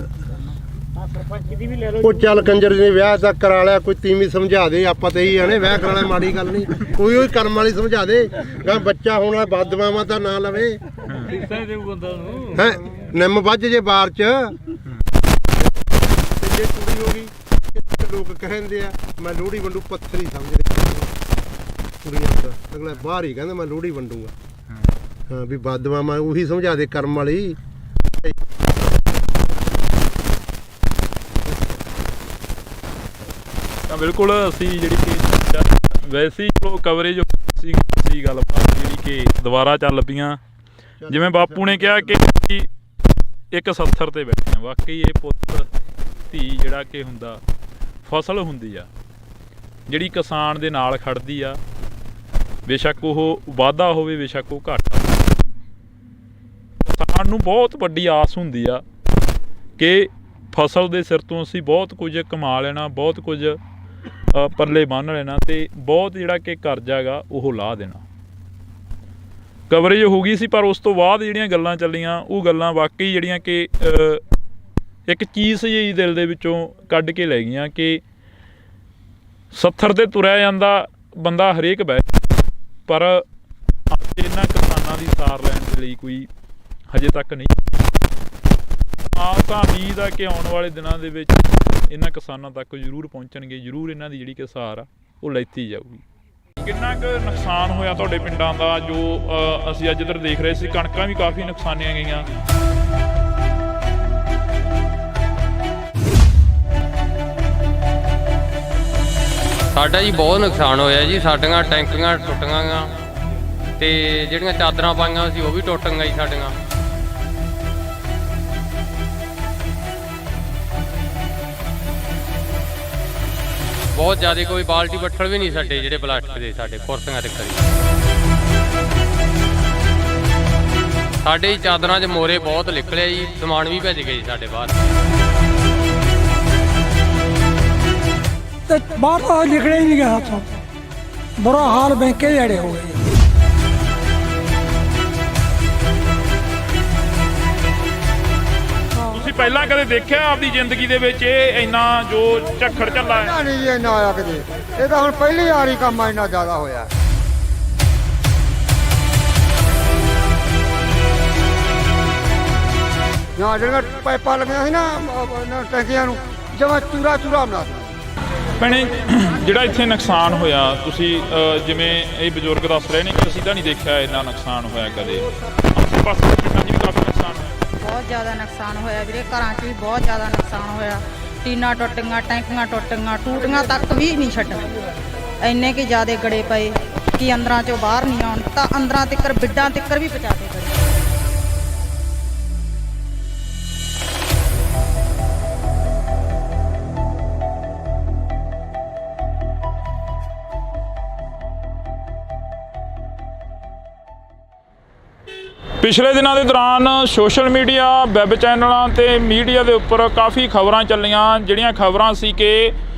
ਉਹ ਚੱਲ ਕੰਜਰ ਨੇ ਵਿਆਹ ਤਾਂ ਕਰਾ ਲਿਆ, ਕੋਈ ਤੀਵੀਂ ਸਮਝਾ ਦੇ, ਆਪਾਂ ਤਾਂ ਇਹੀ ਆਣੇ ਵਿਆਹ ਕਰਾਣਾ ਮਾੜੀ ਗੱਲ ਨਹੀਂ, ਕੋਈ ਉਹ ਕਰਮ ਵਾਲੀ ਸਮਝਾ ਦੇ, ਗਾ ਬੱਚਾ ਹੋਣ ਵਾਲਾ ਬਦਦੁਆਵਾਂ ਤਾਂ ਨਾ ਲਵੇ ਹੈ, ਨਿੰਮ ਵੱਜ ਜੇ ਬਾਰ ਚ ਤੇ ਜੇ ਕੁੜੀ ਹੋ ਗਈ ਲੋਕ ਕਹਿੰਦੇ ਆ ਮੈਂ ਲੋਹੜੀ ਵੰਡੂ, ਪੱਥਰ ਹੀ ਸਮਝਦੇ ਕੁੜੀਆਂ ਦਾ, ਅਗਲਾ ਬਾਹਰ ਹੀ ਕਹਿੰਦਾ ਮੈਂ ਲੋਹੜੀ ਵੰਡੂਗਾ। ਹਾਂ ਵੀ ਬਦਦੁਆਵਾਂ ਉਹੀ ਸਮਝਾ ਦੇ ਕਰਮ ਵਾਲੀ। ਤਾਂ ਬਿਲਕੁਲ ਅਸੀਂ ਜਿਹੜੀ ਕਿ ਵੈਸੇ ਹੀ ਚਲੋ ਕਵਰੇਜ ਸੀ ਗੱਲਬਾਤ ਜਿਹੜੀ ਕਿ ਦੁਬਾਰਾ ਚੱਲ ਪਈਆਂ, ਜਿਵੇਂ ਬਾਪੂ ਨੇ ਕਿਹਾ ਕਿ ਇੱਕ ਸੱਥਰ ਤੇ ਬੈਠੇ ਆ। ਵਾਕਈ ਇਹ ਪੁੱਤ ਧੀ ਜਿਹੜਾ ਕਿ ਹੁੰਦਾ ਫਸਲ ਹੁੰਦੀ ਆ ਜਿਹੜੀ ਕਿਸਾਨ ਦੇ ਨਾਲ ਖੜਦੀ ਆ, ਬੇਸ਼ੱਕ ਉਹ ਵਾਧਾ ਹੋਵੇ ਬੇਸ਼ੱਕ ਉਹ ਘਾਟਾ। ਕਿਸਾਨ ਨੂੰ ਬਹੁਤ ਵੱਡੀ ਆਸ ਹੁੰਦੀ ਆ ਕਿ ਫਸਲ ਦੇ ਸਿਰ ਤੋਂ ਅਸੀਂ ਬਹੁਤ ਕੁਝ ਕਮਾ ਲੈਣਾ, ਬਹੁਤ ਕੁਝ ਪੱਲੇ ਬੰਨ੍ਹ ਲੈਣਾ ਤੇ ਬਹੁਤ ਜਿਹੜਾ ਕਿ ਕਰਜ਼ਾ ਗਾ ਉਹ ਲਾਹ ਦੇਣਾ। ਕਵਰੇਜ ਹੋ ਗਈ ਸੀ, ਪਰ ਉਸ ਤੋਂ ਬਾਅਦ ਜਿਹੜੀਆਂ ਗੱਲਾਂ ਚੱਲੀਆਂ ਉਹ ਗੱਲਾਂ ਵਾਕਈ ਜਿਹੜੀਆਂ ਕਿ ਇੱਕ ਚੀਜ਼ ਜਿਹੀ ਦਿਲ ਦੇ ਵਿੱਚੋਂ ਕੱਢ ਕੇ ਲੈ ਗਈਆਂ ਕਿ ਸੱਥਰ 'ਤੇ ਤੁਰਿਆ ਜਾਂਦਾ ਬੰਦਾ ਹਰੇਕ ਬਹਿ, ਪਰ ਅੱਜ ਇਹਨਾਂ ਕਿਸਾਨਾਂ ਦੀ ਸਾਰ ਲੈਣ ਦੇ ਲਈ ਕੋਈ ਹਜੇ ਤੱਕ ਨਹੀਂ। ਆਸ ਤਾਂ ਉਮੀਦ ਆ ਕਿ ਆਉਣ ਵਾਲੇ ਦਿਨਾਂ ਦੇ ਵਿੱਚ ਇਹਨਾਂ ਕਿਸਾਨਾਂ ਤੱਕ ਜ਼ਰੂਰ ਪਹੁੰਚਣਗੇ, ਜ਼ਰੂਰ ਇਹਨਾਂ ਦੀ ਜਿਹੜੀ ਕਿ ਸਾਰ ਆ ਉਹ ਲੈਤੀ ਜਾਊਗੀ। ਕਿੰਨਾ ਕੁ ਨੁਕਸਾਨ ਹੋਇਆ ਤੁਹਾਡੇ ਪਿੰਡਾਂ ਦਾ ਜੋ ਅਸੀਂ ਅੱਜ ਇੱਧਰ ਦੇਖ ਰਹੇ ਸੀ? ਕਣਕਾਂ ਵੀ ਕਾਫੀ ਨੁਕਸਾਨੀਆਂ ਗਈਆਂ। ਸਾਡਾ ਜੀ ਬਹੁਤ ਨੁਕਸਾਨ ਹੋਇਆ ਜੀ, ਸਾਡੀਆਂ ਟੈਂਕੀਆਂ ਟੁੱਟੀਆਂ ਗਾ ਤੇ ਜਿਹੜੀਆਂ ਚਾਦਰਾਂ ਪਾਈਆਂ ਸੀ ਉਹ ਵੀ ਟੁੱਟ ਗਈਆਂ ਜੀ ਸਾਡੀਆਂ। ਬਹੁਤ ਜ਼ਿਆਦਾ, ਕੋਈ ਬਾਲਟੀ ਬੱਠਲ ਵੀ ਨਹੀਂ ਸਾਡੇ ਜਿਹੜੇ ਪਲਾਸਟਿਕ ਦੇ ਸਾਡੇ ਕੁਰਸੀਆਂ ਤੇ ਕਰੀ। ਸਾਡੇ ਹੀ ਚਾਦਰਾਂ 'ਚ ਮੋਰੇ ਬਹੁਤ ਨਿਕਲੇ ਜੀ, ਸਮਾਨ ਵੀ ਭੱਜ ਗਏ ਜੀ ਸਾਡੇ ਬਾਹਰ। ਤੇ ਬਾਹਰ ਤਾਂ ਨਿਕਲਿਆ ਹੀ ਨਹੀਂ ਗਿਆ ਹੱਥੋਂ, ਬੁਰਾ ਹਾਲ ਬੈਂਕੇ ਜੜੇ ਹੋ ਗਏ। ਤੁਸੀਂ ਪਹਿਲਾਂ ਕਦੇ ਦੇਖਿਆ ਆਪਦੀ ਜ਼ਿੰਦਗੀ ਦੇ ਵਿੱਚ ਇਹ ਇੰਨਾ ਜੋ ਝੱਖੜ ਝੱਲਾ ਹੈ? ਨਹੀਂ ਜੀ ਇੰਨਾ ਆਇਆ ਕਿਤੇ, ਇਹ ਤਾਂ ਹੁਣ ਪਹਿਲੀ ਵਾਰੀ ਕੰਮ ਆ ਇੰਨਾ ਜ਼ਿਆਦਾ ਹੋਇਆ। ਨਾ ਜਿਹੜੀਆਂ ਪਾਈਪਾਂ ਲੱਗੀਆਂ ਸੀ ਨਾ ਟੈਂਕੀਆਂ ਨੂੰ ਜਮਾਂ ਚੂਰਾ ਬਣਾ ਦਿੱਤਾ। ਭੈਣੇ ਜਿਹੜਾ ਇੱਥੇ ਨੁਕਸਾਨ ਹੋਇਆ, ਤੁਸੀਂ ਜਿਵੇਂ ਇਹ ਬਜ਼ੁਰਗ ਦੱਸ ਰਹੇ ਨੇ ਕਿ ਅਸੀਂ ਤਾਂ ਨਹੀਂ ਦੇਖਿਆ ਇੰਨਾ ਨੁਕਸਾਨ ਹੋਇਆ ਕਦੇ, ਆਸੇ ਪਾਸੇ ਦੇ ਪਿੰਡਾਂ 'ਚ ਵੀ ਕਾਫੀ ਨੁਕਸਾਨ ਹੋਇਆ। ਬਹੁਤ ਜ਼ਿਆਦਾ ਨੁਕਸਾਨ ਹੋਇਆ ਵੀਰੇ, ਘਰਾਂ 'ਚ ਵੀ ਬਹੁਤ ਜ਼ਿਆਦਾ ਨੁਕਸਾਨ ਹੋਇਆ। ਟੀਨਾਂ ਟੁੱਟ ਗਈਆਂ, ਟੈਂਕੀਆਂ ਟੁੱਟ ਗਈਆਂ, ਟੂਟੀਆਂ ਤੱਕ ਵੀ ਨਹੀਂ ਛੱਡੀਆਂ। ਇੰਨੇ ਕਿ ਜ਼ਿਆਦਾ ਗੜੇ ਪਏ ਕਿ ਅੰਦਰਾਂ 'ਚੋਂ ਬਾਹਰ ਨਹੀਂ ਆਉਣ, ਤਾਂ ਅੰਦਰਾਂ ਤੱਕ ਬਿੱਡਾਂ ਤੱਕ ਵੀ ਪਹੁੰਚਾ ਕੇ ਗਏ। ਪਿਛਲੇ ਦਿਨਾਂ ਦੇ ਦੌਰਾਨ ਸੋਸ਼ਲ ਮੀਡੀਆ, ਵੈਬ ਚੈਨਲਾਂ ਤੇ ਮੀਡੀਆ ਦੇ ਉੱਪਰ ਕਾਫੀ ਖਬਰਾਂ ਚੱਲੀਆਂ, ਜਿਹੜੀਆਂ ਖਬਰਾਂ ਸੀ ਕਿ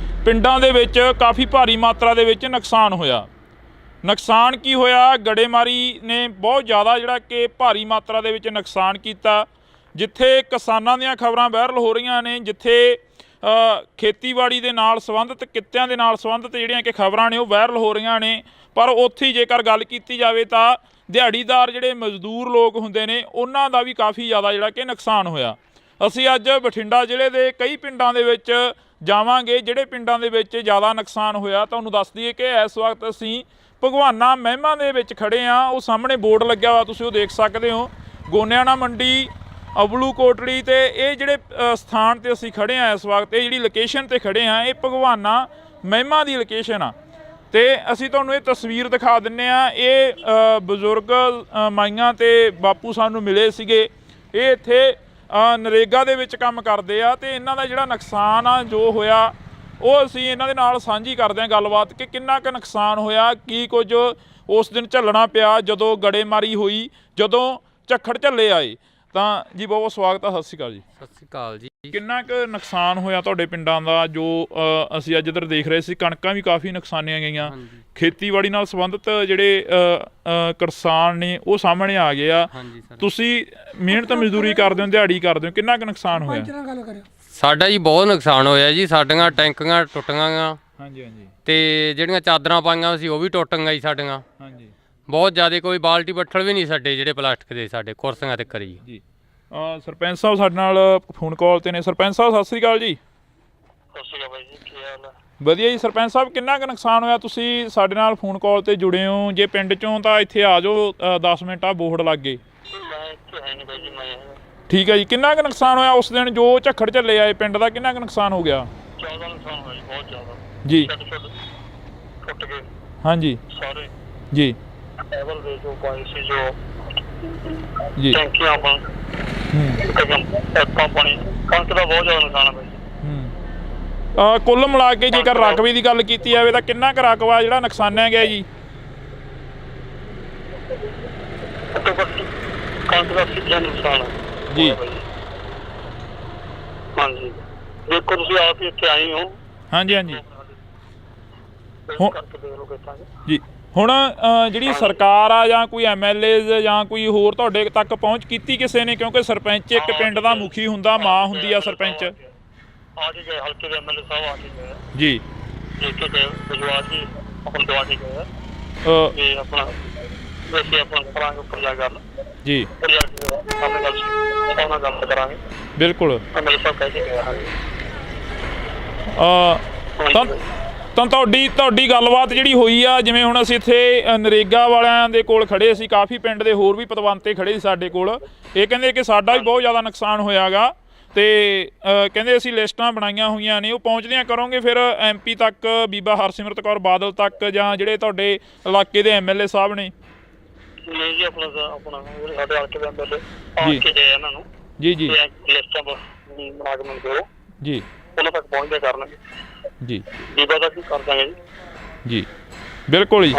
ਪਿੰਡਾਂ ਦੇ ਵਿੱਚ ਕਾਫੀ ਭਾਰੀ ਮਾਤਰਾ ਦੇ ਵਿੱਚ ਨੁਕਸਾਨ ਹੋਇਆ। ਨੁਕਸਾਨ ਕੀ ਹੋਇਆ? ਗੜੇਮਾਰੀ ਨੇ ਬਹੁਤ ਜ਼ਿਆਦਾ ਜਿਹੜਾ ਕਿ ਭਾਰੀ ਮਾਤਰਾ ਦੇ ਵਿੱਚ ਨੁਕਸਾਨ ਕੀਤਾ। ਜਿੱਥੇ ਕਿਸਾਨਾਂ ਦੀਆਂ ਖਬਰਾਂ ਵਾਇਰਲ ਹੋ ਰਹੀਆਂ ਨੇ, ਜਿੱਥੇ ਖੇਤੀਬਾੜੀ ਦੇ ਨਾਲ ਸੰਬੰਧਿਤ ਕਿੱਤਿਆਂ ਦੇ ਨਾਲ ਸੰਬੰਧਿਤ ਜਿਹੜੀਆਂ ਕਿ ਖਬਰਾਂ ਨੇ ਉਹ ਵਾਇਰਲ ਹੋ ਰਹੀਆਂ ਨੇ, ਪਰ ਉੱਥੇ ਜੇਕਰ ਗੱਲ ਕੀਤੀ ਜਾਵੇ ਤਾਂ ਦਿਹਾੜੀਦਾਰ ਜਿਹੜੇ ਮਜ਼ਦੂਰ ਲੋਕ ਹੁੰਦੇ ਨੇ ਉਹਨਾਂ ਦਾ ਵੀ ਕਾਫੀ ਜ਼ਿਆਦਾ ਜਿਹੜਾ ਕਿ ਨੁਕਸਾਨ ਹੋਇਆ। ਅਸੀਂ ਅੱਜ ਬਠਿੰਡਾ ਜ਼ਿਲ੍ਹੇ ਦੇ ਕਈ ਪਿੰਡਾਂ ਦੇ ਵਿੱਚ ਜਾਵਾਂਗੇ, ਜਿਹੜੇ ਪਿੰਡਾਂ ਦੇ ਵਿੱਚ ਜ਼ਿਆਦਾ ਨੁਕਸਾਨ ਹੋਇਆ। ਤੁਹਾਨੂੰ ਦੱਸ ਦਈਏ ਕਿ ਇਸ ਵਕਤ ਅਸੀਂ ਭਗਵਾਨਾ ਮਹਿਮਾ ਦੇ ਵਿੱਚ ਖੜੇ ਹਾਂ। ਉਹ ਸਾਹਮਣੇ ਬੋਰਡ ਲੱਗਿਆ ਹੋਇਆ, ਤੁਸੀਂ ਉਹ ਦੇਖ ਸਕਦੇ ਹੋ, ਗੋਨਿਆਣਾ ਮੰਡੀ, ਅਬਲੂ ਕੋਟੜੀ। ਤੇ ਇਹ ਜਿਹੜੇ ਸਥਾਨ ਤੇ ਅਸੀਂ ਖੜੇ ਹਾਂ ਇਸ ਵਕਤ, ਇਹ ਜਿਹੜੀ ਲੋਕੇਸ਼ਨ ਤੇ ਖੜੇ ਹਾਂ, ਇਹ ਭਗਵਾਨਾ ਮਹਿਮਾ ਦੀ ਲੋਕੇਸ਼ਨ ਆ। ਤੇ ਅਸੀਂ ਤੁਹਾਨੂੰ ਇਹ ਤਸਵੀਰ ਦਿਖਾ ਦਿੰਨੇ ਆ। ਇਹ ਬਜ਼ੁਰਗ ਮਾਈਆਂ ਤੇ ਬਾਪੂ ਸਾਨੂੰ ਮਿਲੇ ਸੀਗੇ। ਇਹ ਇੱਥੇ ਨਰੇਗਾ ਦੇ ਵਿੱਚ ਕੰਮ ਕਰਦੇ ਆ ਤੇ ਇਹਨਾਂ ਦਾ ਜਿਹੜਾ ਨੁਕਸਾਨ ਆ ਜੋ ਹੋਇਆ ਉਹ ਅਸੀਂ ਇਹਨਾਂ ਦੇ ਨਾਲ ਸਾਂਝੀ ਕਰਦੇ ਹਾਂ ਗੱਲਬਾਤ ਕਿ ਕਿੰਨਾ ਕੁ ਨੁਕਸਾਨ ਹੋਇਆ, ਕੀ ਕੁਝ ਉਸ ਦਿਨ ਝੱਲਣਾ ਪਿਆ ਜਦੋਂ ਗੜੇਮਾਰੀ ਹੋਈ, ਜਦੋਂ ਝੱਖੜ ਝੱਲੇ ਆਏ। ਤਾਂ ਜੀ ਬਹੁਤ ਬਹੁਤ ਸਵਾਗਤ ਆ, ਸਤਿ ਸ਼੍ਰੀ ਅਕਾਲ ਜੀ। ਸਤਿ ਸ਼੍ਰੀ ਅਕਾਲ ਜੀ। ਕਿੰਨਾ ਕੁ ਨੁਕਸਾਨ ਹੋਇਆ ਤੁਹਾਡੇ ਪਿੰਡਾਂ ਦਾ ਜੋ ਅਸੀਂ ਅੱਜ ਇੱਧਰ ਦੇਖ ਰਹੇ ਸੀ? ਕਣਕਾਂ ਵੀ ਕਾਫੀ ਨੁਕਸਾਨੀਆਂ ਗਈਆਂ, ਖੇਤੀਬਾੜੀ ਨਾਲ ਸੰਬੰਧਿਤ ਜਿਹੜੇ ਕਿਸਾਨ ਨੇ ਉਹ ਸਾਹਮਣੇ ਆ ਗਏ ਆ। ਤੁਸੀਂ ਮਿਹਨਤ ਮਜ਼ਦੂਰੀ ਕਰਦੇ ਹੋ, ਦਿਹਾੜੀ ਕਰਦੇ ਹੋ, ਕਿੰਨਾ ਕੁ ਨੁਕਸਾਨ ਹੋਇਆ? ਸਾਡਾ ਜੀ ਬਹੁਤ ਨੁਕਸਾਨ ਹੋਇਆ ਜੀ। ਸਾਡੀਆਂ ਟੈਂਕੀਆਂ ਟੁੱਟ ਗਈਆਂ। ਹਾਂਜੀ ਹਾਂਜੀ ਤੇ ਜਿਹੜੀਆਂ ਚਾਦਰਾਂ ਪਾਈਆਂ ਸੀ ਉਹ ਵੀ ਟੁੱਟ ਗਈਆਂ ਜੀ ਸਾਡੀਆਂ। ਹਾਂਜੀ ਬਹੁਤ ਜ਼ਿਆਦਾ, ਕੋਈ ਬਾਲਟੀ ਬੱਠਲ ਵੀ ਨਹੀਂ ਸਾਡੇ ਜਿਹੜੇ ਪਲਾਸਟਿਕ ਦੇ ਸਾਡੇ ਕੁਰਸੀਆਂ ਤੇ ਕਰੀ ਜੀ। ਸਰਪੰਚ ਸਾਹਿਬ ਸਾਡੇ ਨਾਲ ਫੋਨ ਕਾਲ ਤੇ ਨੇ। ਸਰਪੰਚ ਸਾਹਿਬ ਸਤਿ ਸ੍ਰੀ ਅਕਾਲ ਜੀ। ਸਤਿ ਸ਼੍ਰੀ ਅਕਾਲ ਬਾਈ ਜੀ, ਕੀ ਹਾਲ ਹੈ? ਵਧੀਆ ਜੀ। ਸਰਪੰਚ ਸਾਹਿਬ ਕਿੰਨਾ ਕੁ ਨੁਕਸਾਨ ਹੋਇਆ? ਤੁਸੀਂ ਸਾਡੇ ਨਾਲ ਫੋਨ ਕਾਲ ਤੇ ਜੁੜੇ ਹੋ, ਜੇ ਪਿੰਡ ਚੋਂ ਤਾਂ ਇੱਥੇ ਆ ਜਾਓ 10 ਮਿੰਟ ਆ ਬੋਰਡ ਲੱਗ ਗਏ। ਮੈਂ ਇੱਥੇ ਹੈ ਨਹੀਂ ਬਾਈ ਜੀ, ਮੈਂ ਠੀਕ ਹੈ ਜੀ। ਕਿੰਨਾ ਕੁ ਨੁਕਸਾਨ ਹੋਇਆ ਉਸ ਦਿਨ ਜੋ ਝੱਖੜ ਝੱਲੇ ਆਏ ਪਿੰਡ ਦਾ? ਕਿੰਨਾ ਕੁ ਨੁਕਸਾਨ ਹੋ ਗਿਆ? ਜ਼ਿਆਦਾ ਨੁਕਸਾਨ ਹੋਇਆ ਜੀ, ਬਹੁਤ ਜ਼ਿਆਦਾ ਜੀ ਟੁੱਟ ਗਏ ਹਾਂਜੀ ਸਾਰੇ ਜੀ ਐਵਰ ਦੇ ਜੋ ਪਾਣੀ ਸੀ, ਜੋ ਜੀ ਟੈਂਕੀਆਂ ਪਾਣੀ ਕਣਕ ਦਾ ਬਹੁਤ ਜ਼ਿਆਦਾ ਨੁਕਸਾਨ ਹੈ ਬਾਈ ਜੀ। ਕੁੱਲ ਮਿਲਾ ਕੇ ਜੇਕਰ ਰਕਬੇ ਦੀ ਗੱਲ ਕੀਤੀ ਜਾਵੇ ਤਾਂ ਕਿੰਨਾ ਕੁ ਰਕਬਾ ਜਿਹੜਾ ਨੁਕਸਾਨਿਆ ਗਿਆ ਜੀ? ਘੱਟੋ ਘੱਟ ਕਣਕ ਦਾ 80% ਨੁਕਸਾਨ ਹੈ ਜੀ। ਹਾਂਜੀ, ਦੇਖੋ ਤੁਸੀਂ ਆਪ ਹੀ ਇੱਥੇ ਆਏ ਹੋ। ਹਾਂਜੀ ਹਾਂਜੀ ਕਰਕੇ ਦੇਖ ਲਓ ਕਿੱਦਾਂ ਜੀ। ਹੁਣ ਜਿਹੜੀ ਸਰਕਾਰ ਆ ਜਾਂ ਕੋਈ MLA ਜਾਂ ਕੋਈ ਹੋਰ ਤੁਹਾਡੇ ਤੱਕ ਪਹੁੰਚ ਕੀਤੀ ਕਿਸੇ ਨੇ? ਕਿਉਂਕਿ ਸਰਪੰਚ ਇੱਕ ਪਿੰਡ ਦਾ ਮੁਖੀ ਹੁੰਦਾ, ਮਾਂ ਹੁੰਦੀ ਆ ਸਰਪੰਚ। ਆ ਕੇ ਗਏ ਹਲਕੇ ਦੇ MLA ਸਾਹਿਬ, ਆ ਕੇ ਗਏ ਜੀ। ਦੇਖ ਕੇ ਗਏ ਵਿਜਵਾਰ ਜੀ, ਆਪਣਾ ਦਵਾ ਕੇ ਗਏ ਤੇ ਆਪਣਾ ਵੈਸੇ ਆਪਣਾ ਕਰਾਂਗੇ ਉੱਪਰ ਜਾ ਗੱਲ ਜੀ। ਉੱਪਰ ਜਾ ਕੇ ਸਾਹਮਣੇ ਗੱਲ ਉਹਨਾਂ ਗੱਲ ਕਰਾਂਗੇ। ਬਿਲਕੁਲ। MLA ਸਾਹਿਬ ਕਹਿ ਕੇ ਗਏ ਹਾਂਜੀ। ਤਾਂ ਤੁਹਾਡੀ ਗੱਲਬਾਤ ਜਿਹੜੀ ਹੋਈ ਆ, ਜਿਵੇਂ ਹੁਣ ਅਸੀਂ ਇੱਥੇ ਨਰੇਗਾ ਵਾਲਿਆਂ ਦੇ ਕੋਲ ਖੜੇ ਸੀ, ਕਾਫੀ ਪਿੰਡ ਦੇ ਹੋਰ ਵੀ ਪਤਵੰਤੇ ਖੜੇ ਸੀ ਸਾਡੇ ਕੋਲ। ਇਹ ਕਹਿੰਦੇ ਕਿ ਸਾਡਾ ਵੀ ਬਹੁਤ ਜ਼ਿਆਦਾ ਨੁਕਸਾਨ ਹੋਇਆ ਗਾ ਤੇ ਕਹਿੰਦੇ ਅਸੀਂ ਲਿਸਟਾਂ ਬਣਾਈਆਂ ਹੋਈਆਂ ਨੇ, ਉਹ ਪਹੁੰਚਦਿਆਂ ਕਰੋਗੇ ਫਿਰ MP ਤੱਕ, ਬੀਬਾ ਹਰਸਿਮਰਤ ਕੌਰ ਬਾਦਲ ਤੱਕ, ਜਾਂ ਜਿਹੜੇ ਤੁਹਾਡੇ ਇਲਾਕੇ ਦੇ MLA ਸਾਹਿਬ ਨੇ? ਨਹੀਂ ਜੀ, ਆਪਣਾ ਸਾਡੇ ਹਲਕੇ ਦੇ MLA ਆ ਕੇ ਗਏ ਇਹਨਾਂ ਨੂੰ ਜੀ ਜੀ ਲਿਸਟਾਂ ਬਣਾ ਕੇ ਮੈਨੂੰ ਦਿਓ ਜੀ, ਉਹਨਾਂ ਤੱਕ ਪਹੁੰਚਦੇ ਕਰਨਗੇ ਜੀ। ਬੀਬਾ ਦਾ ਕੀ ਕਰ ਦਾਂਗੇ ਜੀ। ਜੀ ਬਿਲਕੁਲ ਜੀ।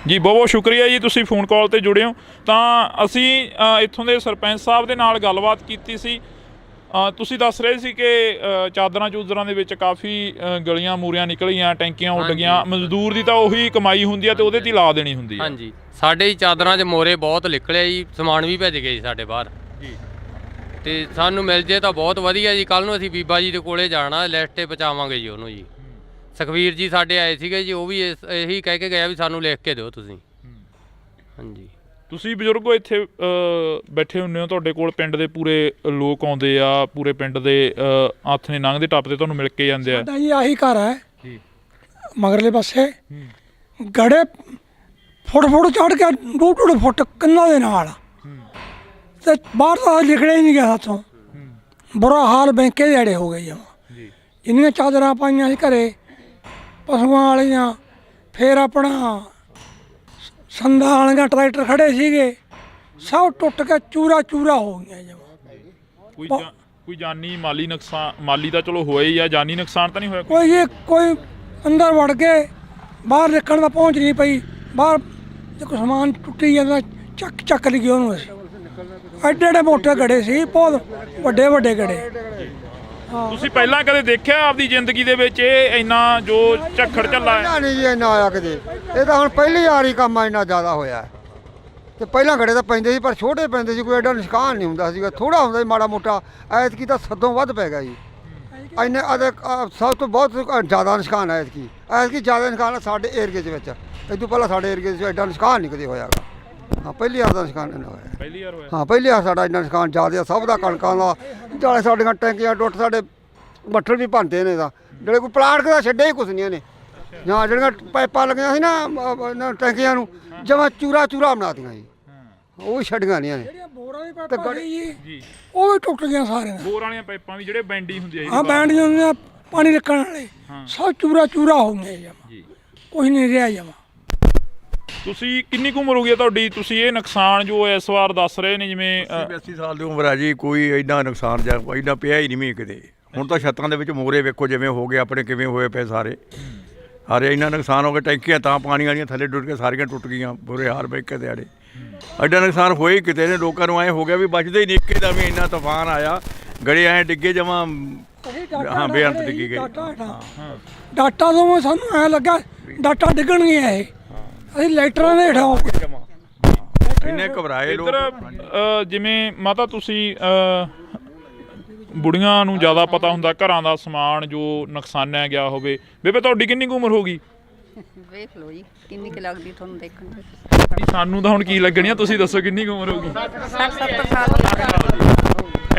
ਜੀ ਬਹੁਤ ਬਹੁਤ ਸ਼ੁਕਰੀਆ ਜੀ, ਤੁਸੀਂ ਫੋਨ ਕਾਲ ਤੇ ਜੁੜੇ ਹੋ। ਤਾਂ ਅਸੀਂ ਇੱਥੋਂ ਦੇ ਸਰਪੰਚ ਸਾਹਿਬ ਦੇ ਨਾਲ ਗੱਲਬਾਤ ਕੀਤੀ ਸੀ। ਤੁਸੀਂ ਦੱਸ ਰਹੇ ਸੀ ਕਿ ਚਾਦਰਾਂ ਚੂਦਰਾਂ ਦੇ ਵਿੱਚ ਕਾਫੀ ਗਲੀਆਂ ਮੂਰੀਆਂ ਨਿਕਲੀਆਂ, ਟੈਂਕੀਆਂ ਉੱਡ ਗਈਆਂ। ਮਜ਼ਦੂਰ ਦੀ ਤਾਂ ਉਹੀ ਕਮਾਈ ਹੁੰਦੀ ਆ ਤੇ ਉਹਦੇ ਤੇ ਲਾ ਦੇਣੀ ਹੁੰਦੀ ਆ। ਹਾਂਜੀ, ਸਾਡੇ ਚਾਦਰਾਂ 'ਚ ਮੋਰੇ ਬਹੁਤ ਨਿਕਲੇ ਜੀ, ਸਮਾਨ ਵੀ ਭੇਜ ਗਏ ਜੀ ਸਾਡੇ ਬਾਹਰ ਜੀ। ਤੇ ਸਾਨੂੰ ਮਿਲ ਜੇ ਤਾਂ ਬਹੁਤ ਵਧੀਆ ਜੀ। ਕੱਲ ਨੂੰ ਅਸੀਂ ਬੀਬਾ ਜੀ ਦੇ ਕੋਲੇ ਜਾਣਾ, ਲਿਸਟ 'ਤੇ ਪਹੁੰਚਾਵਾਂਗੇ ਜੀ ਉਹਨੂੰ ਜੀ। ਸੁਖਵੀਰ ਜੀ ਸਾਡੇ ਆਏ ਸੀਗੇ ਜੀ, ਉਹ ਵੀ ਇਹੀ ਕਹਿ ਕੇ ਗਿਆ ਵੀ ਸਾਨੂੰ ਲਿਖ ਕੇ ਦਿਓ ਤੁਸੀਂ। ਹਾਂਜੀ, ਤੁਸੀਂ ਬਜ਼ੁਰਗੋ ਇੱਥੇ ਬੈਠੇ ਹੁੰਦੇ ਹੋ, ਤੁਹਾਡੇ ਕੋਲ ਪਿੰਡ ਦੇ ਪੂਰੇ ਲੋਕ ਆਉਂਦੇ ਆ, ਪੂਰੇ ਪਿੰਡ ਦੇ ਹੱਥ ਨੇ ਲੰਘਦੇ ਟੱਪਦੇ ਤੁਹਾਨੂੰ ਮਿਲ ਕੇ ਜਾਂਦੇ ਆ। ਸਾਡਾ ਜੀ ਆਹੀ ਘਰ ਹੈ ਜੀ, ਮਗਰਲੇ ਪਾਸੇ ਗੜੇ ਫੁੱਟ ਚੜ ਕੇ 2-2 ਫੁੱਟ ਕੰਨਾਂ ਦੇ ਨਾਲ ਤੇ ਬਾਹਰ ਤਾਂ ਨਿਕਲਿਆ ਹੀ ਨਹੀਂ ਗਿਆ ਹੱਥੋਂ। ਬੁਰਾ ਹਾਲ ਬੈਂਕੇ ਦੇ ਅੜੇ ਹੋ ਗਏ ਜਮਾਂ। ਜਿੰਨੀਆਂ ਚਾਦਰਾਂ ਪਾਈਆਂ ਸੀ ਘਰੇ ਪਸ਼ੂਆਂ ਵਾਲੀਆਂ, ਫਿਰ ਆਪਣਾ ਸੰਦਾਂ ਵਾਲੀਆਂ ਟਰੈਕਟਰ ਖੜੇ ਸੀਗੇ, ਸਭ ਟੁੱਟ ਕੇ ਚੂਰਾ ਚੂਰਾ ਹੋ ਗਈਆਂ ਜਮਾਂ। ਕੋਈ ਜਾਨੀ ਮਾਲੀ ਨੁਕਸਾਨ? ਮਾਲੀ ਤਾਂ ਚਲੋ ਹੋਇਆ ਹੀ ਆ, ਜਾਨੀ ਨੁਕਸਾਨ ਤਾਂ ਨਹੀਂ ਹੋਇਆ ਕੋਈ ਜੀ? ਕੋਈ ਅੰਦਰ ਵੜ ਕੇ ਬਾਹਰ ਨਿਕਲਣ ਦਾ ਪਹੁੰਚ ਨਹੀਂ ਪਈ। ਬਾਹਰ ਜੇ ਕੋਈ ਸਮਾਨ ਟੁੱਟੀ ਜਾਂਦਾ ਚੱਕ ਲਈ ਉਹਨੂੰ। ਅਸੀਂ ਐਡੇ ਐਡੇ ਮੋਟੇ ਗੜੇ ਸੀ, ਬਹੁਤ ਵੱਡੇ ਵੱਡੇ ਗੜੇ। ਤੁਸੀਂ ਪਹਿਲਾਂ ਕਦੇ ਦੇਖਿਆ ਆਪਦੀ ਜ਼ਿੰਦਗੀ ਦੇ ਵਿੱਚ ਇਹ ਇੰਨਾ ਜੋ ਝੱਖੜ ਝੱਲਾ ਹੈ? ਨਹੀਂ ਜੀ, ਇੰਨਾ ਆਇਆ ਕਦੇ। ਇਹ ਤਾਂ ਹੁਣ ਪਹਿਲੀ ਵਾਰੀ ਕੰਮ ਇੰਨਾ ਜ਼ਿਆਦਾ ਹੋਇਆ ਤੇ ਪਹਿਲਾਂ ਗੜੇ ਤਾਂ ਪੈਂਦੇ ਸੀ, ਪਰ ਛੋਟੇ ਪੈਂਦੇ ਸੀ, ਕੋਈ ਐਡਾ ਨੁਕਸਾਨ ਨਹੀਂ ਹੁੰਦਾ ਸੀਗਾ, ਥੋੜਾ ਹੁੰਦਾ ਸੀ ਮਾੜਾ ਮੋਟਾ। ਐਤਕੀ ਤਾਂ ਸਦੋਂ ਵੱਧ ਪੈ ਗਿਆ ਜੀ। ਇੰਨੇ ਸਭ ਤੋਂ ਬਹੁਤ ਜ਼ਿਆਦਾ ਨੁਕਸਾਨ ਹੈ ਐਤਕੀ ਜ਼ਿਆਦਾ ਨੁਕਸਾਨ ਸਾਡੇ ਏਰੀਏ ਦੇ ਵਿੱਚ। ਇਹ ਤੋਂ ਪਹਿਲਾਂ ਸਾਡੇ ਏਰੀਏ 'ਚ ਐਡਾ ਨੁਕਸਾਨ ਨਹੀਂ ਕਦੇ ਹੋਇਆ ਗਾ। ਹਾਂ, ਪਹਿਲੀ ਵਾਰ ਦਾ ਨੁਕਸਾਨ ਇੰਨਾ ਹੋਇਆ। ਪਹਿਲੀ ਵਾਰ ਹੋਇਆ? ਹਾਂ, ਪਹਿਲੀ ਵਾਰ ਸਾਡਾ ਇੰਨਾ ਨੁਕਸਾਨ ਜ਼ਿਆਦਾ ਸਭ ਦਾ, ਕਣਕਾਂ ਦਾ, ਜਾਲੇ ਸਾਡੀਆਂ ਟੈਂਕੀਆਂ ਟੁੱਟ, ਸਾਡੇ ਬੱਠਲ ਵੀ ਭੰਨਦੇ ਨੇ ਦਾ, ਜਿਹੜੇ ਕੋਈ ਪਲਾਟ ਦਾ ਛੱਡਿਆ ਹੀ ਕੁਛ ਨਹੀਂ ਇਹਨੇ। ਜਾਂ ਜਿਹੜੀਆਂ ਪਾਈਪਾਂ ਲੱਗੀਆਂ ਸੀ ਨਾ ਟੈਂਕੀਆਂ ਨੂੰ, ਜਮਾਂ ਚੂਰਾ ਬਣਾਤੀਆਂ ਜੀ, ਉਹ ਵੀ ਛੱਡੀਆਂ ਨਹੀਂ ਇਹਨੇ। ਜਿਹੜੀਆਂ ਬੋਰਾਂ ਦੀ ਪਾਈਪਾਂ ਜੀ ਉਹ ਵੀ ਟੁੱਟ ਗਈਆਂ ਸਾਰੀਆਂ। ਬੋਰ ਵਾਲੀਆਂ ਪਾਈਪਾਂ ਵੀ ਜਿਹੜੇ ਬੈਂਡੀ ਹੁੰਦੀ ਆ? ਹਾਂ, ਬੈਂਡੀਆਂ ਹੁੰਦੀਆਂ ਪਾਣੀ ਰੱਖਣ ਵਾਲੇ, ਸਭ ਚੂਰਾ ਹੋ ਗਏ ਜਮਾਂ, ਕੁਛ ਨਹੀਂ ਰਿਹਾ ਜਮਾਂ। ਤੁਸੀਂ ਕਿੰਨੀ ਕੁ ਉਮਰ ਹੋ ਗਈ ਤੁਹਾਡੀ? ਤੁਸੀਂ ਇਹ ਨੁਕਸਾਨ ਜੋ ਇਸ ਵਾਰ ਦੱਸ ਰਹੇ ਨੇ, ਜਿਵੇਂ 80 ਸਾਲ ਦੀ ਉਮਰ ਆ ਜੀ, ਕੋਈ ਐਡਾ ਨੁਕਸਾਨ ਜਾਂ ਐਡਾ ਪਿਆ ਹੀ ਨਹੀਂ ਮੀਂਹ ਕਿਤੇ। ਹੁਣ ਤਾਂ ਛੱਤਾਂ ਦੇ ਵਿੱਚ ਮੋਰੇ ਵੇਖੋ ਜਿਵੇਂ ਹੋ ਗਏ ਆਪਣੇ, ਕਿਵੇਂ ਹੋਏ ਪਏ ਸਾਰੇ। ਇੰਨਾ ਨੁਕਸਾਨ ਹੋ ਗਿਆ, ਟੈਂਕੀਆਂ ਤਾਂ ਪਾਣੀ ਵਾਲੀਆਂ ਥੱਲੇ ਡੁੱਟ ਕੇ ਸਾਰੀਆਂ ਟੁੱਟ ਗਈਆਂ, ਬੁਰੇ ਹਾਲ ਬੈਂਕੇ ਦੇ ਆੜੇ। ਐਡਾ ਨੁਕਸਾਨ ਹੋਏ ਕਿਤੇ ਨੇ, ਲੋਕਾਂ ਨੂੰ ਐਂ ਹੋ ਗਿਆ ਵੀ ਬਚਦੇ ਹੀ ਨਹੀਂ। ਇੱਕੇ ਦਾ ਵੀ ਇੰਨਾ ਤੂਫਾਨ ਆਇਆ, ਗੜੇ ਐਂ ਡਿੱਗੇ ਜਮਾਂ, ਹਾਂ ਬੇਅੰਤ ਡਿੱਗੀ ਗਏ। ਡਾਟਾ ਤੋਂ ਸਾਨੂੰ ਐਂ ਲੱਗਾ ਡਾਟਾ ਡਿੱਗਣਗੀਆਂ ਇਹ, ਅਸੀਂ ਲਾਈਟਰਾਂ ਦੇ ਹੇਠਾਂ ਇੰਨੇ ਘਬਰਾਏ ਲੋਕ। ਜਿਵੇਂ ਮਾਤਾ ਤੁਸੀਂ ਬੁੜੀਆਂ ਨੂੰ ਜ਼ਿਆਦਾ ਪਤਾ ਹੁੰਦਾ ਘਰਾਂ ਦਾ ਸਮਾਨ ਜੋ ਨੁਕਸਾਨਿਆ ਗਿਆ ਹੋਵੇ। ਬੇਬੇ ਤੁਹਾਡੀ ਕਿੰਨੀ ਕੁ ਉਮਰ ਹੋ ਗਈ? ਵੇਖ ਲਓ ਜੀ ਕਿੰਨੀ ਕੁ ਲੱਗਦੀ ਤੁਹਾਨੂੰ ਦੇਖਣ ਨੂੰ। ਸਾਨੂੰ ਤਾਂ ਹੁਣ ਕੀ ਲੱਗਣੀ ਆ, ਤੁਸੀਂ ਦੱਸੋ ਕਿੰਨੀ ਕੁ ਉਮਰ ਹੋ ਗਈ? 60-70 ਸਾਲ।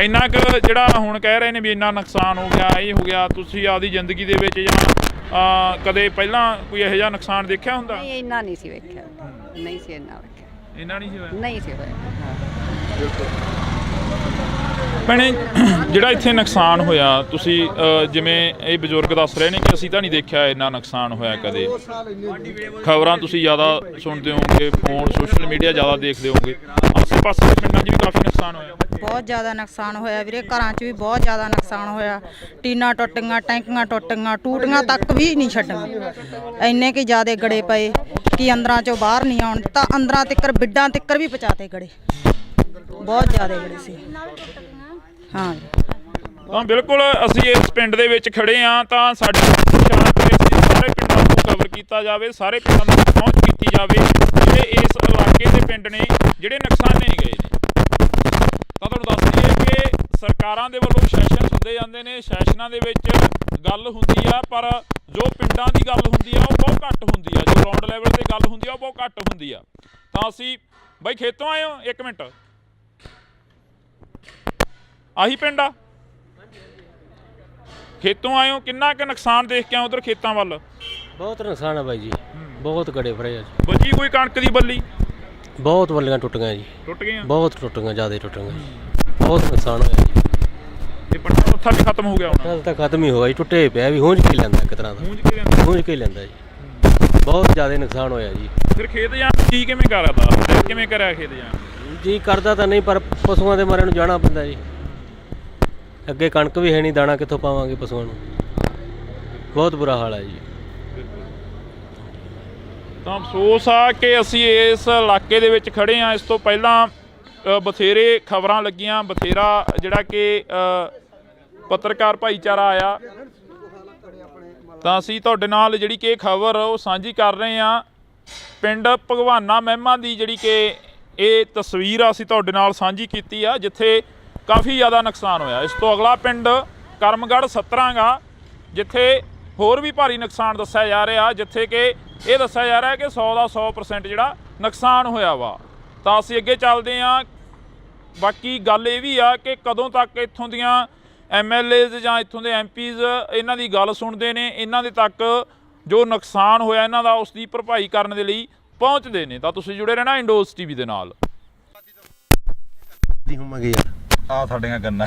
ਇੰਨਾ ਕੁ ਜਿਹੜਾ ਹੁਣ ਕਹਿ ਰਹੇ ਨੇ ਵੀ ਇੰਨਾ ਨੁਕਸਾਨ ਹੋ ਗਿਆ, ਇਹ ਹੋ ਗਿਆ, ਤੁਸੀਂ ਆਪਦੀ ਜ਼ਿੰਦਗੀ ਦੇ ਵਿੱਚ ਜਾਂ ਕਦੇ ਪਹਿਲਾਂ ਕੋਈ ਇਹੋ ਜਿਹਾ ਨੁਕਸਾਨ ਦੇਖਿਆ ਹੁੰਦਾ? ਨਹੀਂ ਇੰਨਾ ਨਹੀਂ ਸੀ ਵੇਖਿਆ, ਨਹੀਂ ਸੀ ਇੰਨਾ ਵੇਖਿਆ, ਇੰਨਾ ਨਹੀਂ ਸੀ ਹੋਇਆ? ਨਹੀਂ ਸੀ ਹੋਇਆ। ਭੈਣੇ ਜਿਹੜਾ ਇੱਥੇ ਨੁਕਸਾਨ ਹੋਇਆ, ਤੁਸੀਂ ਜਿਵੇਂ ਇਹ ਬਜ਼ੁਰਗ ਦੱਸ ਰਹੇ ਨੇ ਕਿ ਅਸੀਂ ਤਾਂ ਨਹੀਂ ਦੇਖਿਆ ਇੰਨਾ ਨੁਕਸਾਨ ਹੋਇਆ ਕਦੇ। ਖਬਰਾਂ ਤੁਸੀਂ ਜ਼ਿਆਦਾ ਸੁਣਦੇ ਹੋਵੋਗੇ, ਫੋਨ ਸੋਸ਼ਲ ਮੀਡੀਆ ਜ਼ਿਆਦਾ ਦੇਖਦੇ ਹੋਵੋਗੇ, ਆਸੇ ਪਾਸੇ ਦੇ ਪਿੰਡਾਂ 'ਚ ਵੀ ਕਾਫੀ ਨੁਕਸਾਨ ਹੋਇਆ। ਬਹੁਤ ਜ਼ਿਆਦਾ ਨੁਕਸਾਨ ਹੋਇਆ ਵੀਰੇ, ਘਰਾਂ 'ਚ ਵੀ ਬਹੁਤ ਜ਼ਿਆਦਾ ਨੁਕਸਾਨ ਹੋਇਆ। ਟੀਨਾਂ ਟੁੱਟ ਗਈਆਂ, ਟੈਂਕੀਆਂ ਟੁੱਟ ਗਈਆਂ, ਟੂਟੀਆਂ ਤੱਕ ਵੀ ਨਹੀਂ ਛੱਡੀਆਂ। ਇੰਨੇ ਕਿ ਜ਼ਿਆਦਾ ਗੜੇ ਪਏ ਕਿ ਅੰਦਰਾਂ 'ਚੋਂ ਬਾਹਰ ਨਹੀਂ ਆਉਣ ਦਿੱਤਾ। ਅੰਦਰਾਂ ਤਿੱਕਰ ਬਿੱਡਾਂ ਤਿੱਕਰ ਵੀ ਪਹੁੰਚਾਤੇ ਗੜੇ, ਬਹੁਤ ਜ਼ਿਆਦਾ ਗੜੇ ਸੀ। ਹਾਂ ਤਾਂ ਬਿਲਕੁਲ ਅਸੀਂ ਇਸ ਪਿੰਡ ਦੇ ਵਿੱਚ ਖੜੇ ਹਾਂ, ਤਾਂ ਸਾਡੇ ਸਾਰੇ ਪਿੰਡਾਂ ਨੂੰ ਕਵਰ ਕੀਤਾ ਜਾਵੇ, ਸਾਰੇ ਪਿੰਡਾਂ ਨੂੰ ਪਹੁੰਚ ਕੀਤੀ ਜਾਵੇ ਜਿਹੜੇ ਇਸ ਇਲਾਕੇ ਦੇ ਪਿੰਡ ਨੇ ਜਿਹੜੇ ਨੁਕਸਾਨੇ ਗਏ ਨੇ। ਤਾਂ ਤੁਹਾਨੂੰ ਦੱਸ ਦਈਏ ਕਿ ਸਰਕਾਰਾਂ ਦੇ ਵੱਲੋਂ ਸੈਸ਼ਨ ਹੁੰਦੇ ਜਾਂਦੇ ਨੇ, ਸੈਸ਼ਨਾਂ ਦੇ ਵਿੱਚ ਗੱਲ ਹੁੰਦੀ ਆ, ਪਰ ਜੋ ਪਿੰਡਾਂ ਦੀ ਗੱਲ ਹੁੰਦੀ ਆ ਉਹ ਬਹੁਤ ਘੱਟ ਹੁੰਦੀ ਆ, ਜੋ ਗਰਾਊਂਡ ਲੈਵਲ ਤੇ ਗੱਲ ਹੁੰਦੀ ਆ ਉਹ ਬਹੁਤ ਘੱਟ ਹੁੰਦੀ ਆ। ਤਾਂ ਅਸੀਂ ਬਾਈ ਖੇਤੋਂ ਆਏ ਹੋ? ਇੱਕ ਮਿੰਟ, ਆਹੀ ਪਿੰਡ ਆ? ਖੇਤੋਂ ਆਏ ਹੋ, ਕਿੰਨਾ ਕੁ ਨੁਕਸਾਨ ਦੇਖ ਕੇ ਆਏ ਉਧਰ ਖੇਤਾਂ ਵੱਲ? ਬਹੁਤ ਨੁਕਸਾਨ ਆ ਬਾਈ ਜੀ, ਬਹੁਤ ਗੜੇ ਫੜੇ ਆ। ਬਚੀ ਕੋਈ ਕਣਕ ਦੀ ਬੱਲੀ? ਬਹੁਤ ਬੱਲੀਆਂ ਟੁੱਟ ਗਈਆਂ ਜੀ, ਟੁੱਟ ਗਈਆਂ, ਬਹੁਤ ਟੁੱਟ ਗਈਆਂ, ਜ਼ਿਆਦਾ ਟੁੱਟ ਗਈਆਂ, ਬਹੁਤ ਨੁਕਸਾਨ ਹੋਇਆ ਜੀ। ਇਹ ਪੱਟਾ ਪੱਥਾ ਵੀ ਖਤਮ ਹੋ ਗਿਆ ਹੁਣ? ਕੱਲ ਤਾਂ ਖਤਮ ਹੀ ਹੋ ਗਿਆ ਜੀ, ਟੁੱਟੇ ਪਿਆ ਵੀ ਹੂੰਝ ਕੇ ਲੈਂਦਾ ਇੱਕ ਤਰ੍ਹਾਂ ਦਾ, ਹੂੰਝ ਕੇ ਲੈਂਦਾ ਜੀ। ਬਹੁਤ ਜ਼ਿਆਦਾ ਨੁਕਸਾਨ ਹੋਇਆ ਜੀ। ਫਿਰ ਖੇਤ ਜਾਣ ਕੀ ਕਿਵੇਂ ਕਰਦਾ, ਕਿਵੇਂ ਕਰਿਆ ਖੇਤ ਜਾਣ? ਜੀ ਕਰਦਾ ਤਾਂ ਨਹੀਂ, ਪਰ ਪਸ਼ੂਆਂ ਦੇ ਮਾਰੇ ਨੂੰ ਜਾਣਾ ਪੈਂਦਾ ਜੀ। ਅੱਗੇ ਕਣਕ ਵੀ ਹੈ ਨਹੀਂ, ਦਾਣਾ ਕਿੱਥੋਂ ਪਾਵਾਂਗੇ ਪਸ਼ੂਆਂ ਨੂੰ, ਬਹੁਤ ਬੁਰਾ ਹਾਲ ਹੈ ਜੀ। ਤਾਂ ਅਫਸੋਸ ਆ ਕਿ ਅਸੀਂ ਇਸ ਇਲਾਕੇ ਦੇ ਵਿੱਚ ਖੜੇ ਹਾਂ। ਇਸ ਤੋਂ ਪਹਿਲਾਂ ਬਥੇਰੇ ਖਬਰਾਂ ਲੱਗੀਆਂ, ਬਥੇਰਾ ਜਿਹੜਾ ਕਿ ਪੱਤਰਕਾਰ ਭਾਈਚਾਰਾ ਆਇਆ, ਤਾਂ ਅਸੀਂ ਤੁਹਾਡੇ ਨਾਲ ਜਿਹੜੀ ਕਿ ਖਬਰ ਉਹ ਸਾਂਝੀ ਕਰ ਰਹੇ ਹਾਂ। ਪਿੰਡ ਭਗਵਾਨਾ ਮਹਿਮਾ ਦੀ ਜਿਹੜੀ ਕਿ ਇਹ ਤਸਵੀਰ ਅਸੀਂ ਤੁਹਾਡੇ ਨਾਲ ਸਾਂਝੀ ਕੀਤੀ ਆ, ਜਿੱਥੇ ਕਾਫੀ ਜ਼ਿਆਦਾ ਨੁਕਸਾਨ ਹੋਇਆ। ਇਸ ਤੋਂ ਅਗਲਾ ਪਿੰਡ ਕਰਮਗੜ੍ਹ 17 ਗਾ, ਜਿੱਥੇ ਹੋਰ ਵੀ ਭਾਰੀ ਨੁਕਸਾਨ ਦੱਸਿਆ ਜਾ ਰਿਹਾ, ਜਿੱਥੇ ਕਿ ਇਹ ਦੱਸਿਆ ਜਾ ਰਿਹਾ ਕਿ 100 ਦਾ 100% ਜਿਹੜਾ ਨੁਕਸਾਨ ਹੋਇਆ ਵਾ। ਤਾਂ ਅਸੀਂ ਅੱਗੇ ਚੱਲਦੇ ਹਾਂ। ਬਾਕੀ ਗੱਲ ਇਹ ਵੀ ਆ ਕਿ ਕਦੋਂ ਤੱਕ ਇੱਥੋਂ ਦੀਆਂ MLAs ਜਾਂ ਇੱਥੋਂ ਦੇ MPs ਇਹਨਾਂ ਦੀ ਗੱਲ ਸੁਣਦੇ ਨੇ, ਇਹਨਾਂ ਦੇ ਤੱਕ ਜੋ ਨੁਕਸਾਨ ਹੋਇਆ ਇਹਨਾਂ ਦਾ ਉਸ ਦੀ ਭਰਪਾਈ ਕਰਨ ਦੇ ਲਈ ਪਹੁੰਚਦੇ ਨੇ। ਤਾਂ ਤੁਸੀਂ ਜੁੜੇ ਰਹਿਣਾ ਇੰਡੋਜ਼ TV ਦੇ ਨਾਲ। ਆ ਸਾਡੀਆਂ ਗੰਨਾਂ,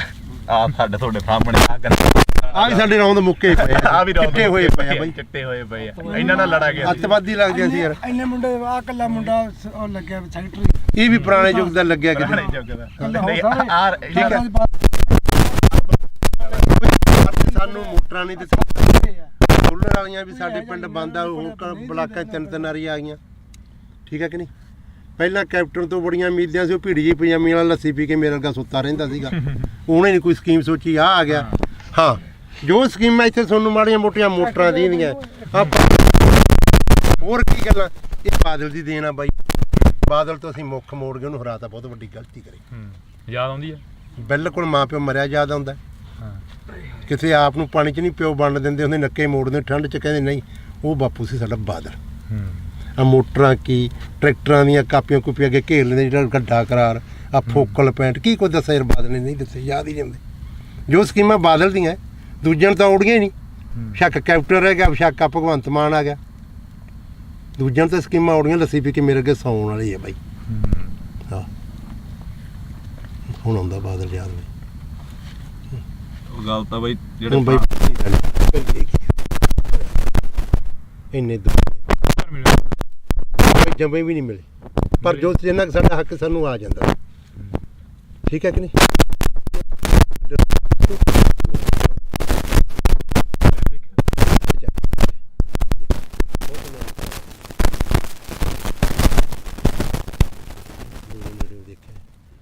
ਆ ਸਾਡੇ ਤੁਹਾਡੇ ਸਾਹਮਣੇ ਆ ਗੰਨਾਂ, ਆ ਵੀ ਸਾਡੇ ਰੌਂਦ ਮੁੱਕੇ ਪਏ ਆ ਵੀ ਚਿੱਟੇ ਹੋਏ ਪਏ ਆ ਬਾਈ, ਚਿੱਟੇ ਹੋਏ ਪਏ ਆ। ਇਹਨਾਂ ਨਾਲ ਲੜਾ ਗਿਆ ਅੱਤਵਾਦੀ ਲੱਗਦੇ ਸੀ ਯਾਰ। ਇੰਨੇ ਮੁੰਡੇ ਆ ਕੱਲਾ ਮੁੰਡਾ ਉਹ ਲੱਗਿਆ ਸੈਕਟਰੀ, ਇਹ ਵੀ ਪੁਰਾਣੇ ਯੁੱਗ ਦਾ ਲੱਗਿਆ ਕਿਤੇ। ਠੀਕ ਹੈ, ਸਾਨੂੰ ਮੋਟਰਾਂ ਨਹੀਂ ਦਿੱਤੀ, ਸੋਲਰ ਵਾਲੀਆਂ ਵੀ ਸਾਡੇ ਪਿੰਡ ਬੰਦ ਆ, ਉਹ ਬਲਾਕਾਂ 'ਚ 3 ਵਾਰੀ ਆ ਗਈਆਂ। ਠੀਕ ਹੈ ਕਿ ਨਹੀਂ? ਪਹਿਲਾਂ ਕੈਪਟਨ ਤੋਂ ਬੜੀਆਂ ਉਮੀਦਾਂ ਸੀ, ਉਹ ਭੀੜੀ ਜੀ ਪਜਾਮੀ ਵਾਲਾ ਲੱਸੀ ਪੀ ਕੇ ਮੇਰੇ ਵਰਗਾ ਸੁੱਤਾ ਰਹਿੰਦਾ ਸੀਗਾ। ਉਹਨੇ ਨਹੀਂ ਕੋਈ ਸਕੀਮ ਸੋਚੀ, ਆ ਗਿਆ। ਹਾਂ, ਜੋ ਸਕੀਮਾਂ ਇੱਥੇ ਤੁਹਾਨੂੰ ਮਾੜੀਆਂ ਮੋਟੀਆਂ ਮੋਟਰਾਂ ਦੀਆਂ ਹੋਰ ਕੀ ਗੱਲਾਂ, ਇਹ ਬਾਦਲ ਦੀ ਦੇਣ ਆ ਬਾਈ। ਬਾਦਲ ਤੋਂ ਅਸੀਂ ਮੁੱਖ ਮੋੜ ਕੇ ਉਹਨੂੰ ਹਰਾਤਾ, ਬਹੁਤ ਵੱਡੀ ਗਲਤੀ ਕਰੀ। ਯਾਦ ਆਉਂਦੀ ਆ? ਬਿਲਕੁਲ ਮਾਂ ਪਿਓ ਮਰਿਆ ਯਾਦ ਆਉਂਦਾ। ਕਿਸੇ ਆਪ ਨੂੰ ਪਾਣੀ 'ਚ ਨਹੀਂ ਪਿਓ ਵੰਡ ਦਿੰਦੇ ਹੁੰਦੇ, ਨੱਕੇ ਮੋੜਦੇ ਠੰਡ 'ਚ, ਕਹਿੰਦੇ ਨਹੀਂ ਉਹ ਬਾਪੂ ਸੀ ਸਾਡਾ ਬਾਦਲ। ਆ ਮੋਟਰਾਂ ਕੀ ਟਰੈਕਟਰਾਂ ਦੀਆਂ ਕਾਪੀਆਂ ਕੁਪੀਆਂ ਅੱਗੇ ਘੇਰ ਲੈਂਦੇ, ਜਿਹੜਾ ਗੱਡਾ ਕਰਾਰ, ਆ ਫੋਕਲ ਪੈਂਟ, ਕੀ ਕੁਝ ਦੱਸਿਆ ਯਾਰ ਬਾਦਲ ਨੇ ਨਹੀਂ ਦੱਸੇ, ਯਾਦ ਹੀ ਨਹੀਂ ਆਉਂਦੇ। ਜੋ ਸਕੀਮਾਂ ਬਾਦਲ ਦੀਆਂ ਦੂਜਿਆਂ ਨੂੰ ਤਾਂ ਔੜੀਆਂ ਹੀ ਨਹੀਂ। ਸ਼ੱਕ ਕੈਪਟਨ ਰਹਿ ਗਿਆ, ਸ਼ੱਕ ਆ ਭਗਵੰਤ ਮਾਨ ਆ ਗਿਆ, ਦੂਜਿਆਂ ਨੂੰ ਤਾਂ ਸਕੀਮਾਂ ਔੜੀਆਂ। ਲੱਸੀ ਪੀ ਕੇ ਮੇਰੇ ਅੱਗੇ ਸੌਣ ਵਾਲੀ ਹੈ ਬਾਈ। ਹਾਂ, ਹੁਣ ਆਉਂਦਾ ਬਾਦਲ ਯਾਦ ਬਾਈ। ਉਹ ਗੱਲ ਤਾਂ ਬਾਈ ਜਿਹੜੇ ਬਾਈ ਇੰਨੇ ਜੰਮੇ ਵੀ ਨਹੀਂ ਮਿਲੇ, ਪਰ ਜੋ ਜਿੰਨਾ ਕੁ ਸਾਡਾ ਹੱਕ ਸਾਨੂੰ ਆ ਜਾਂਦਾ। ਠੀਕ ਹੈ ਕਿ ਨਹੀਂ?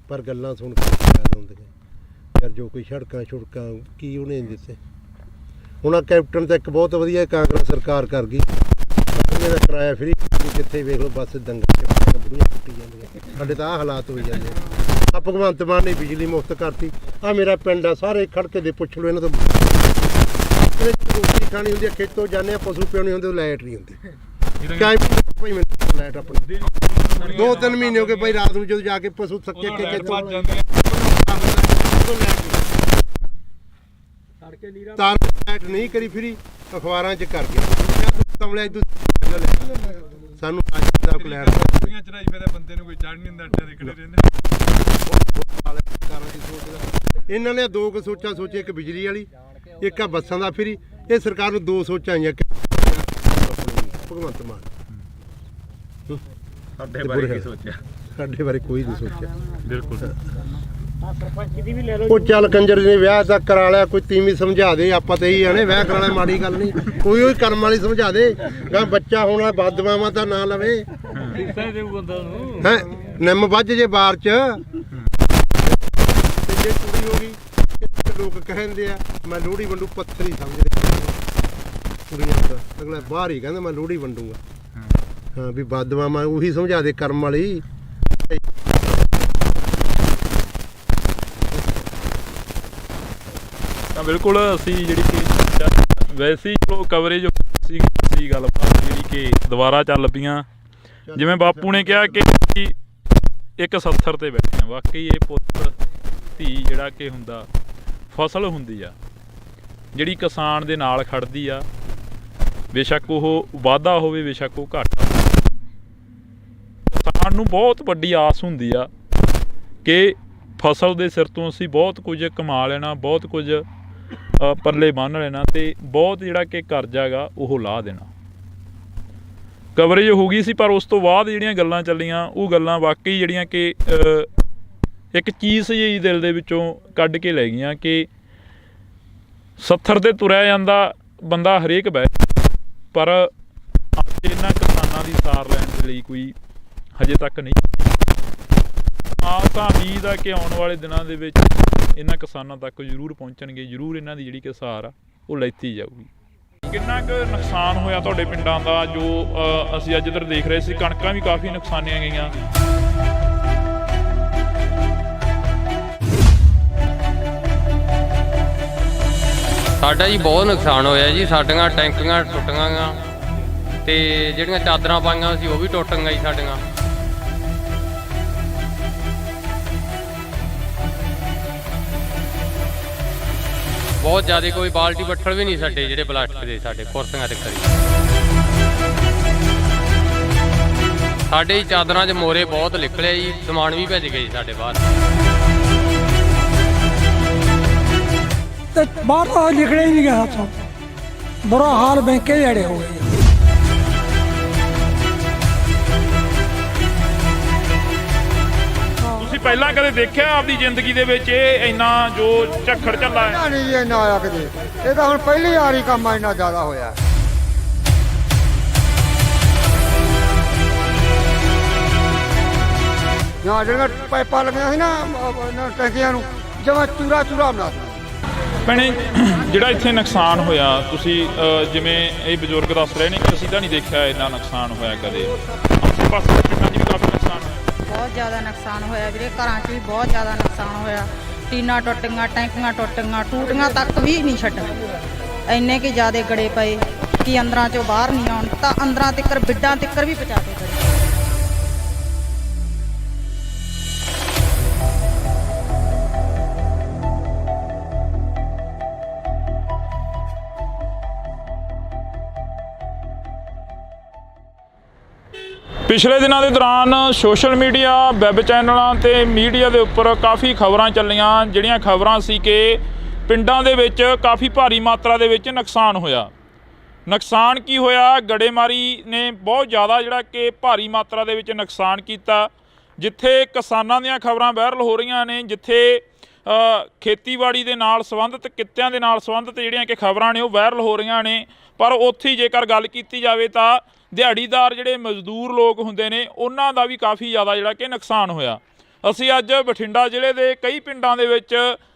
ਪਰ ਗੱਲਾਂ ਸੁਣ ਕੇ ਯਾਦ ਆਉਂਦੀਆਂ ਯਾਰ, ਜੋ ਕੋਈ ਸੜਕਾਂ ਛੁੜਕਾਂ ਕੀ ਉਹਨੇ ਦਿੱਤੇ। ਹੁਣ ਆ ਕੈਪਟਨ ਤਾਂ ਇੱਕ ਬਹੁਤ ਵਧੀਆ ਕਾਂਗਰਸ ਸਰਕਾਰ ਕਰ ਗਈ, ਉਹਨੇ ਦਾ ਕਿਰਾਇਆ ਫਰੀ, ਜਿੱਥੇ ਵੇਖ ਲਓ ਬੱਸ ਦੰਗਲ ਬੁੜੀਆਂ ਟੁੱਟੀ ਜਾਂਦੀਆਂ। ਸਾਡੇ ਤਾਂ ਆਹ ਹਾਲਾਤ ਹੋਈ ਜਾਂਦੇ ਆ। ਆ ਭਗਵੰਤ ਮਾਨ ਨੇ ਬਿਜਲੀ ਮੁਫਤ ਕਰਤੀ। ਆ ਮੇਰਾ ਪਿੰਡ ਆ, ਸਾਰੇ ਖੜਕੇ ਦੇ ਪੁੱਛ ਲਓ ਇਹਨਾਂ ਤੋਂ। ਰੋਟੀ ਖਾਣੀ ਹੁੰਦੀ ਆ, ਖੇਤੋਂ ਜਾਂਦੇ ਆ, ਪਸ਼ੂ ਪਿਉਣੇ ਹੁੰਦੇ, ਲਾਈਟ ਨਹੀਂ ਹੁੰਦੀ। ਭਾਈ ਮੈਨੂੰ ਲਾਈਟ ਆਪਣੀ 2-3 ਮਹੀਨੇ ਹੋ ਗਏ ਭਾਈ, ਰਾਤ ਨੂੰ ਜਦੋਂ ਜਾ ਕੇ ਪਸ਼ੂ ਥੱਕੇ ਕੇ ਖੇਤੋਂ ਤਾਰ ਲਾਈਟ ਨਹੀਂ ਕਰੀ ਫਿਰੀ, ਅਖਬਾਰਾਂ 'ਚ ਕਰ ਗਿਆ ਕਮਲਿਆ ਇਦੋਂ ਸਾਨੂੰ ਚੜਾਈ ਫਿਰ ਬੰਦੇ ਨੂੰ ਕੋਈ ਚੜ ਨਹੀਂ ਦਿੰਦਾ, ਅੱਡੇ ਦੇ ਖੜੇ ਰਹਿੰਦੇ। ਇਹਨਾਂ ਨੇ ਦੋ ਕੁ ਸੋਚਾਂ ਸੋਚੇ, ਇੱਕ ਬਿਜਲੀ ਵਾਲੀ, ਇੱਕ ਆ ਬੱਸਾਂ ਦਾ ਫਰੀ। ਇਹ ਸਰਕਾਰ ਨੂੰ ਦੋ ਸੋਚਾਂ ਆਈਆਂ ਭਗਵੰਤ ਮਾਨ। ਸਾਡੇ ਬਾਰੇ ਕੀ ਸੋਚਿਆ? ਸਾਡੇ ਬਾਰੇ ਕੋਈ ਨਹੀਂ ਸੋਚਿਆ। ਬਿਲਕੁਲ। ਉਹ ਚੱਲ ਕੰਜਰ ਨੇ ਵਿਆਹ ਤਾਂ ਕਰਾ ਲਿਆ, ਕੋਈ ਤੀਵੀਂ ਸਮਝਾ ਦੇ। ਆਪਾਂ ਤਾਂ ਇਹੀ ਆਣੇ ਵਿਆਹ ਕਰਾਣਾ ਮਾੜੀ ਗੱਲ ਨਹੀਂ, ਕੋਈ ਉਹੀ ਕਰਮ ਵਾਲੀ ਸਮਝਾ ਦੇ। ਗਾ ਬੱਚਾ ਹੋਣਾ ਬਦਦੁਆਵਾਂ ਤਾਂ ਨਾ ਲਵੇ ਹੈ। ਨਿੰਮ ਵੱਜ ਜੇ ਬਾਰ ਚ ਤੇ ਜੇ ਕੁੜੀ ਹੋ ਗਈ, ਲੋਕ ਕਹਿੰਦੇ ਆ ਮੈਂ ਲੋਹੜੀ ਵੰਡੂ, ਪੱਥਰ ਹੀ ਸਮਝਦੇ ਕੁੜੀਆਂ ਦਾ। ਅਗਲਾ ਬਾਹਰ ਹੀ ਕਹਿੰਦਾ ਮੈਂ ਲੋਹੜੀ ਵੰਡੂਗਾ। ਹਾਂ ਵੀ ਬਦਦੁਆਵਾਂ ਉਹੀ ਸਮਝਾ ਦੇ ਕਰਮ ਵਾਲੀ। ਤਾਂ ਬਿਲਕੁਲ ਅਸੀਂ ਜਿਹੜੀ ਕਿ ਵੈਸੇ ਹੀ ਚਲੋ ਕਵਰੇਜ ਸੀ ਗੱਲਬਾਤ ਜਿਹੜੀ ਕਿ ਦੁਬਾਰਾ ਚੱਲ ਪਈਆਂ। ਜਿਵੇਂ ਬਾਪੂ ਨੇ ਕਿਹਾ ਕਿ ਇੱਕ 70 ਤੇ ਬੈਠੇ ਆ, ਵਾਕਈ ਇਹ ਪੁੱਤ ਧੀ ਜਿਹੜਾ ਕਿ ਹੁੰਦਾ, ਫਸਲ ਹੁੰਦੀ ਆ ਜਿਹੜੀ ਕਿਸਾਨ ਦੇ ਨਾਲ ਖੜਦੀ ਆ, ਬੇਸ਼ੱਕ ਉਹ ਵਾਧਾ ਹੋਵੇ ਬੇਸ਼ੱਕ ਉਹ ਘਾਟਾ। ਕਿਸਾਨ ਨੂੰ ਬਹੁਤ ਵੱਡੀ ਆਸ ਹੁੰਦੀ ਆ ਕਿ ਫਸਲ ਦੇ ਸਿਰ ਤੋਂ ਅਸੀਂ ਬਹੁਤ ਕੁਝ ਕਮਾ ਲੈਣਾ, ਬਹੁਤ ਕੁਝ ਪੱਲੇ ਬੰਨ੍ਹ ਲੈਣਾ ਤੇ ਬਹੁਤ ਜਿਹੜਾ ਕਿ ਕਰਜ਼ਾ ਗਾ ਉਹ ਲਾਹ ਦੇਣਾ। ਕਵਰੇਜ ਹੋ ਗਈ ਸੀ, ਪਰ ਉਸ ਤੋਂ ਬਾਅਦ ਜਿਹੜੀਆਂ ਗੱਲਾਂ ਚੱਲੀਆਂ ਉਹ ਗੱਲਾਂ ਵਾਕਈ ਜਿਹੜੀਆਂ ਕਿ ਇੱਕ ਚੀਜ਼ ਜਿਹੀ ਦਿਲ ਦੇ ਵਿੱਚੋਂ ਕੱਢ ਕੇ ਲੈ ਗਈਆਂ ਕਿ 70 ਤੇ ਤੁਰਿਆ ਜਾਂਦਾ ਬੰਦਾ ਹਰੇਕ ਬਹਿ, ਪਰ ਅੱਜ ਇਹਨਾਂ ਕਿਸਾਨਾਂ ਦੀ ਸਾਰ ਲੈਣ ਦੇ ਲਈ ਕੋਈ ਹਜੇ ਤੱਕ ਨਹੀਂ। ਆਸ ਤਾਂ ਉਮੀਦ ਆ ਕਿ ਆਉਣ ਵਾਲੇ ਦਿਨਾਂ ਦੇ ਵਿੱਚ ਇਹਨਾਂ ਕਿਸਾਨਾਂ ਤੱਕ ਜ਼ਰੂਰ ਪਹੁੰਚਣਗੇ, ਜ਼ਰੂਰ ਇਹਨਾਂ ਦੀ ਜਿਹੜੀ ਕਿ ਸਾਰ ਆ ਉਹ ਲੈਤੀ ਜਾਊਗੀ। ਕਿੰਨਾ ਕੁ ਨੁਕਸਾਨ ਹੋਇਆ ਤੁਹਾਡੇ ਪਿੰਡਾਂ ਦਾ? ਜੋ ਅਸੀਂ ਅੱਜ ਇੱਧਰ ਦੇਖ ਰਹੇ ਸੀ, ਕਣਕਾਂ ਵੀ ਕਾਫੀ ਨੁਕਸਾਨੀਆਂ ਗਈਆਂ। ਸਾਡਾ ਜੀ ਬਹੁਤ ਨੁਕਸਾਨ ਹੋਇਆ ਜੀ। ਸਾਡੀਆਂ ਟੈਂਕੀਆਂ ਟੁੱਟੀਆਂ ਗਾ ਤੇ ਜਿਹੜੀਆਂ ਚਾਦਰਾਂ ਪਾਈਆਂ ਸੀ ਉਹ ਵੀ ਟੁੱਟ ਗਈਆਂ ਜੀ ਸਾਡੀਆਂ। ਬਹੁਤ ਜ਼ਿਆਦਾ, ਕੋਈ ਬਾਲਟੀ ਬੱਠਲ ਵੀ ਨਹੀਂ ਸਾਡੇ ਜਿਹੜੇ ਪਲਾਸਟਿਕ ਦੇ, ਸਾਡੇ ਕੁਰਸੀਆਂ ਤੇ ਖੜੀ। ਸਾਡੇ ਹੀ ਚਾਦਰਾਂ 'ਚ ਮੋਰੇ ਬਹੁਤ ਨਿਕਲੇ ਜੀ, ਸਮਾਨ ਵੀ ਭੱਜ ਗਏ ਜੀ ਸਾਡੇ ਬਾਹਰ। ਤੇ ਬਾਹਰ ਤਾਂ ਨਿਕਲਿਆ ਹੀ ਨਹੀਂ ਗਿਆ ਹੱਥੋਂ, ਬੁਰਾ ਹਾਲ ਬੈਂਕੇ ਜੜੇ ਹੋ ਗਏ। ਤੁਸੀਂ ਪਹਿਲਾਂ ਕਦੇ ਦੇਖਿਆ ਆਪਦੀ ਜ਼ਿੰਦਗੀ ਦੇ ਵਿੱਚ ਇਹ ਇੰਨਾ ਜੋ ਝੱਖੜ ਝੱਲਾ ਹੈ? ਨਹੀਂ ਜੀ ਇੰਨਾ ਆਇਆ ਕਿਤੇ, ਇਹ ਤਾਂ ਹੁਣ ਪਹਿਲੀ ਵਾਰੀ ਕੰਮ ਆ ਇੰਨਾ ਜ਼ਿਆਦਾ ਹੋਇਆ। ਜਾਂ ਜਿਹੜੀਆਂ ਪਾਈਪਾਂ ਲੱਗੀਆਂ ਸੀ ਨਾ ਟੈਂਕੀਆਂ ਨੂੰ, ਜਮਾਂ ਚੂਰਾ ਬਣਾ ਦਿੱਤਾ। ਭੈਣੇ, ਜਿਹੜਾ ਇੱਥੇ ਨੁਕਸਾਨ ਹੋਇਆ, ਤੁਸੀਂ ਜਿਵੇਂ ਇਹ ਬਜ਼ੁਰਗ ਦੱਸ ਰਹੇ ਨੇ ਕਿ ਅਸੀਂ ਤਾਂ ਨਹੀਂ ਦੇਖਿਆ ਇੰਨਾ ਨੁਕਸਾਨ ਹੋਇਆ ਕਦੇ, ਆਸੇ ਪਾਸੇ ਪਿੰਡਾਂ 'ਚ ਵੀ ਕਾਫੀ ਨੁਕਸਾਨ ਹੋਇਆ। ਬਹੁਤ ਜ਼ਿਆਦਾ ਨੁਕਸਾਨ ਹੋਇਆ ਵੀਰੇ, ਘਰਾਂ 'ਚ ਵੀ ਬਹੁਤ ਜ਼ਿਆਦਾ ਨੁਕਸਾਨ ਹੋਇਆ। ਟੀਨਾਂ ਟੁੱਟ ਗਈਆਂ, ਟੈਂਕੀਆਂ ਟੁੱਟ ਗਈਆਂ, ਟੂਟੀਆਂ ਤੱਕ ਵੀ ਨਹੀਂ ਛੱਡ। ਇੰਨੇ ਕਿ ਜ਼ਿਆਦਾ ਗੜੇ ਪਏ ਕਿ ਅੰਦਰਾਂ 'ਚੋਂ ਬਾਹਰ ਨਹੀਂ ਆਉਣ, ਤਾਂ ਅੰਦਰਾਂ ਤੱਕ ਬਿੱਡਾਂ ਤੱਕ ਵੀ ਪਹੁੰਚਾ ਕੇ ਗਏ। ਪਿਛਲੇ ਦਿਨਾਂ ਦੇ ਦੌਰਾਨ ਸੋਸ਼ਲ ਮੀਡੀਆ, ਵੈਬ ਚੈਨਲਾਂ ਤੇ ਮੀਡੀਆ ਦੇ ਉੱਪਰ ਕਾਫੀ ਖਬਰਾਂ ਚੱਲੀਆਂ, ਜਿਹੜੀਆਂ ਖਬਰਾਂ ਸੀ ਕਿ ਪਿੰਡਾਂ ਦੇ ਵਿੱਚ ਕਾਫੀ ਭਾਰੀ ਮਾਤਰਾ ਦੇ ਵਿੱਚ ਨੁਕਸਾਨ ਹੋਇਆ। ਨੁਕਸਾਨ ਕੀ ਹੋਇਆ? ਗੜੇਮਾਰੀ ਨੇ ਬਹੁਤ ਜ਼ਿਆਦਾ ਜਿਹੜਾ ਕਿ ਭਾਰੀ ਮਾਤਰਾ ਦੇ ਵਿੱਚ ਨੁਕਸਾਨ ਕੀਤਾ। ਜਿੱਥੇ ਕਿਸਾਨਾਂ ਦੀਆਂ ਖਬਰਾਂ ਵਾਇਰਲ ਹੋ ਰਹੀਆਂ ਨੇ, ਜਿੱਥੇ ਖੇਤੀਬਾੜੀ ਦੇ ਨਾਲ ਸੰਬੰਧਿਤ, ਕਿੱਤਿਆਂ ਦੇ ਨਾਲ ਸੰਬੰਧਿਤ ਜਿਹੜੀਆਂ ਕਿ ਖਬਰਾਂ ਨੇ ਉਹ ਵਾਇਰਲ ਹੋ ਰਹੀਆਂ ਨੇ, ਪਰ ਉੱਥੇ ਜੇਕਰ ਗੱਲ ਕੀਤੀ ਜਾਵੇ ਤਾਂ ਦਿਹਾੜੀਦਾਰ ਜਿਹੜੇ ਮਜ਼ਦੂਰ ਲੋਕ ਹੁੰਦੇ ਨੇ ਉਹਨਾਂ ਦਾ ਵੀ ਕਾਫੀ ਜ਼ਿਆਦਾ ਜਿਹੜਾ ਕਿ ਨੁਕਸਾਨ ਹੋਇਆ। ਅਸੀਂ ਅੱਜ ਬਠਿੰਡਾ ਜ਼ਿਲ੍ਹੇ ਦੇ ਕਈ ਪਿੰਡਾਂ ਦੇ ਵਿੱਚ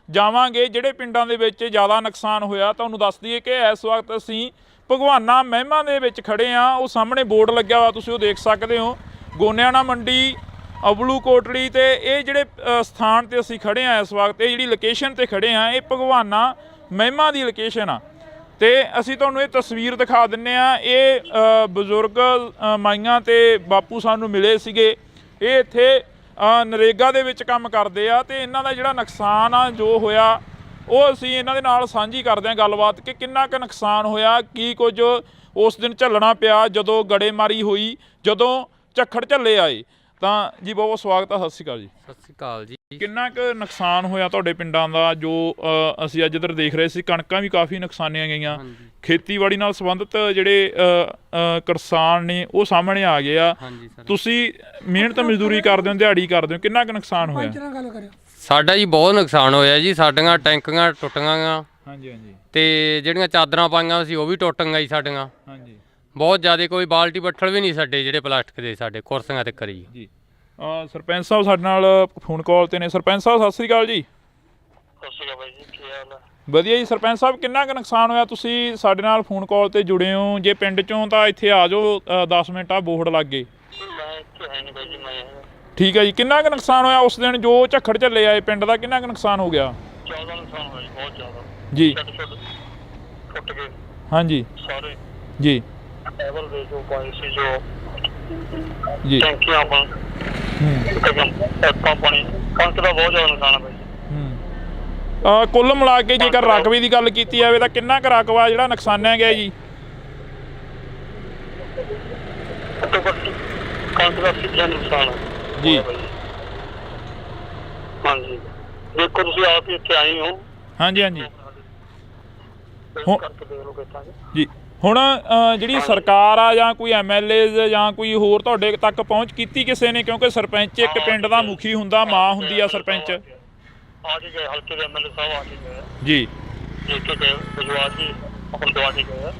ਜਾਵਾਂਗੇ, ਜਿਹੜੇ ਪਿੰਡਾਂ ਦੇ ਵਿੱਚ ਜ਼ਿਆਦਾ ਨੁਕਸਾਨ ਹੋਇਆ। ਤੁਹਾਨੂੰ ਦੱਸ ਦਈਏ ਕਿ ਇਸ ਵਕਤ ਅਸੀਂ ਭਗਵਾਨਾ ਮਹਿਮਾ ਦੇ ਵਿੱਚ ਖੜੇ ਹਾਂ। ਉਹ ਸਾਹਮਣੇ ਬੋਰਡ ਲੱਗਿਆ ਹੋਇਆ, ਤੁਸੀਂ ਉਹ ਦੇਖ ਸਕਦੇ ਹੋ। ਗੋਨਿਆਣਾ ਮੰਡੀ ਅਬਲੂ ਕੋਟਲੀ ਤੇ ਇਹ ਜਿਹੜੇ ਸਥਾਨ ਤੇ ਅਸੀਂ ਖੜੇ ਆ ਇਸ ਵਕਤ, ਇਹ ਜਿਹੜੀ ਲੋਕੇਸ਼ਨ ਤੇ ਖੜੇ ਆ, ਇਹ ਭਗਵਾਨਾ ਮਹਿਮਾ ਦੀ ਲੋਕੇਸ਼ਨ ਆ ਤੇ ਅਸੀਂ ਤੁਹਾਨੂੰ ਇਹ ਤਸਵੀਰ ਦਿਖਾ ਦਿੰਨੇ ਆ। ਇਹ ਬਜ਼ੁਰਗ ਮਾਈਆਂ ਤੇ ਬਾਪੂ ਸਾਨੂੰ ਮਿਲੇ ਸੀਗੇ। ਇਹ ਇੱਥੇ ਨਰੇਗਾ ਦੇ ਵਿੱਚ ਕੰਮ ਕਰਦੇ ਆ ਤੇ ਇਹਨਾਂ ਦਾ ਜਿਹੜਾ ਨੁਕਸਾਨ ਆ ਜੋ ਹੋਇਆ ਉਹ ਅਸੀਂ ਇਹਨਾਂ ਦੇ ਨਾਲ ਸਾਂਝੀ ਕਰਦੇ ਹਾਂ ਗੱਲਬਾਤ ਕਿ ਕਿੰਨਾ ਕੁ ਨੁਕਸਾਨ ਹੋਇਆ, ਕੀ ਕੁਝ ਉਸ ਦਿਨ ਝੱਲਣਾ ਪਿਆ ਜਦੋਂ ਗੜੇਮਾਰੀ ਹੋਈ, ਜਦੋਂ ਝੱਖੜ ਝੱਲੇ ਆਏ। ਤਾਂ ਜੀ ਬਹੁਤ ਬਹੁਤ ਸਵਾਗਤ ਆ, ਸਤਿ ਸ਼੍ਰੀ ਅਕਾਲ ਜੀ। ਸਤਿ ਸ਼੍ਰੀ ਅਕਾਲ ਜੀ। ਕਿੰਨਾ ਕੁ ਨੁਕਸਾਨ ਹੋਇਆ ਤੁਹਾਡੇ ਪਿੰਡਾਂ ਦਾ ਜੋ ਅਸੀਂ ਅੱਜ ਇੱਧਰ ਦੇਖ ਰਹੇ ਸੀ? ਕਣਕਾਂ ਵੀ ਕਾਫੀ ਨੁਕਸਾਨੀਆਂ ਗਈਆਂ, ਖੇਤੀਬਾੜੀ ਨਾਲ ਸੰਬੰਧਿਤ ਜਿਹੜੇ ਕਿਸਾਨ ਨੇ ਉਹ ਸਾਹਮਣੇ ਆ ਗਏ ਆ। ਤੁਸੀਂ ਮਿਹਨਤ ਮਜ਼ਦੂਰੀ ਕਰਦੇ ਹੋ, ਦਿਹਾੜੀ ਕਰਦੇ ਹੋ, ਕਿੰਨਾ ਕੁ ਨੁਕਸਾਨ ਹੋਇਆ? ਸਾਡਾ ਜੀ ਬਹੁਤ ਨੁਕਸਾਨ ਹੋਇਆ ਜੀ। ਸਾਡੀਆਂ ਟੈਂਕੀਆਂ ਟੁੱਟ ਗਈਆਂ, ਤੇ ਜਿਹੜੀਆਂ ਚਾਦਰਾਂ ਪਾਈਆਂ ਸੀ ਉਹ ਵੀ ਟੁੱਟ ਗਈਆਂ ਜੀ ਸਾਡੀਆਂ। ਬਹੁਤ ਜ਼ਿਆਦਾ, ਕੋਈ ਬਾਲਟੀ ਬੱਠਲ ਵੀ ਨਹੀਂ ਸਾਡੇ ਜਿਹੜੇ ਪਲਾਸਟਿਕ ਦੇ, ਸਾਡੇ ਕੁਰਸੀਆਂ ਤੇ ਕਰੀ ਜੀ। ਸਰਪੰਚ ਸਾਹਿਬ ਸਾਡੇ ਨਾਲ ਫੋਨ ਕਾਲ ਤੇ ਨੇ। ਸਰਪੰਚ ਸਾਹਿਬ ਸਤਿ ਸ਼੍ਰੀ ਅਕਾਲ ਜੀ। ਸਤਿ ਸ਼੍ਰੀ ਅਕਾਲ ਬਾਈ ਜੀ, ਕੀ ਹਾਲ ਹੈ? ਵਧੀਆ ਜੀ। ਸਰਪੰਚ ਸਾਹਿਬ ਕਿੰਨਾ ਕੁ ਨੁਕਸਾਨ ਹੋਇਆ? ਤੁਸੀਂ ਸਾਡੇ ਨਾਲ ਫੋਨ ਕਾਲ ਤੇ ਜੁੜੇ ਹੋ, ਜੇ ਪਿੰਡ ਚੋਂ ਤਾਂ ਇੱਥੇ ਆ ਜਾਓ, 10 ਮਿੰਟ ਆ ਬੋਰਡ ਲੱਗ ਗਏ। ਮੈਂ ਇੱਥੇ ਹੈ ਨਹੀਂ ਬਾਈ ਜੀ, ਮੈਂ ਠੀਕ ਹੈ ਜੀ। ਕਿੰਨਾ ਕੁ ਨੁਕਸਾਨ ਹੋਇਆ ਉਸ ਦਿਨ ਜੋ ਝੱਖੜ ਝੱਲੇ ਆਏ ਪਿੰਡ ਦਾ? ਕਿੰਨਾ ਕੁ ਨੁਕਸਾਨ ਹੋ ਗਿਆ? ਜ਼ਿਆਦਾ ਨੁਕਸਾਨ ਹੋਇਆ ਜੀ, ਬਹੁਤ ਜ਼ਿਆਦਾ ਜੀ। ਟੁੱਟ ਗਏ ਹਾਂਜੀ ਸਾਰੇ ਜੀ ਟੇਬਲ ਦੇ ਜੋ ਪਾਣੀ ਸੀ, ਜੋ ਜੀ ਟੈਂਕੀਆਂ ਆਪਾਂ ਟੈਪਾਂ ਪਾਣੀ, ਕਣਕ ਦਾ ਬਹੁਤ ਜ਼ਿਆਦਾ ਨੁਕਸਾਨ ਹੈ ਬਾਈ ਜੀ। ਕੁੱਲ ਮਿਲਾ ਕੇ ਜੇਕਰ ਰਕਬੇ ਦੀ ਗੱਲ ਕੀਤੀ ਜਾਵੇ ਤਾਂ ਕਿੰਨਾ ਕੁ ਰਕਬਾ ਜਿਹੜਾ ਨੁਕਸਾਨਿਆ ਗਿਆ ਜੀ? ਘੱਟੋ ਘੱਟ ਕਣਕ ਦਾ 80% ਨੁਕਸਾਨ ਹੈ ਜੀ। ਹਾਂਜੀ, ਦੇਖੋ ਤੁਸੀਂ ਆਪ ਹੀ ਇੱਥੇ ਆਏ ਹੋ। ਹਾਂਜੀ ਹਾਂਜੀ ਕਰਕੇ ਦੇਖ ਲਓ ਕਿੱਥਾਂ ਜੀ। ਹੁਣ ਜਿਹੜੀ ਸਰਕਾਰ ਆ ਜਾਂ ਕੋਈ MLA ਜਾਂ ਕੋਈ ਹੋਰ ਤੁਹਾਡੇ ਤੱਕ ਪਹੁੰਚ ਕੀਤੀ ਕਿਸੇ ਨੇ? ਕਿਉਂਕਿ ਸਰਪੰਚ ਇੱਕ ਪਿੰਡ ਦਾ ਮੁਖੀ ਹੁੰਦਾ, ਮਾਂ ਹੁੰਦੀ ਆ ਸਰਪੰਚ। ਆ ਕੇ ਗਏ ਹਲਕੇ ਦੇ MLA ਸਾਹਿਬ, ਆ ਕੇ ਗਏ ਜੀ। ਦੇਖ ਕੇ ਗਏ ਬਜਵਾ ਜੀ, ਆਪਣਾ ਦਵਾ ਕੇ ਗਏ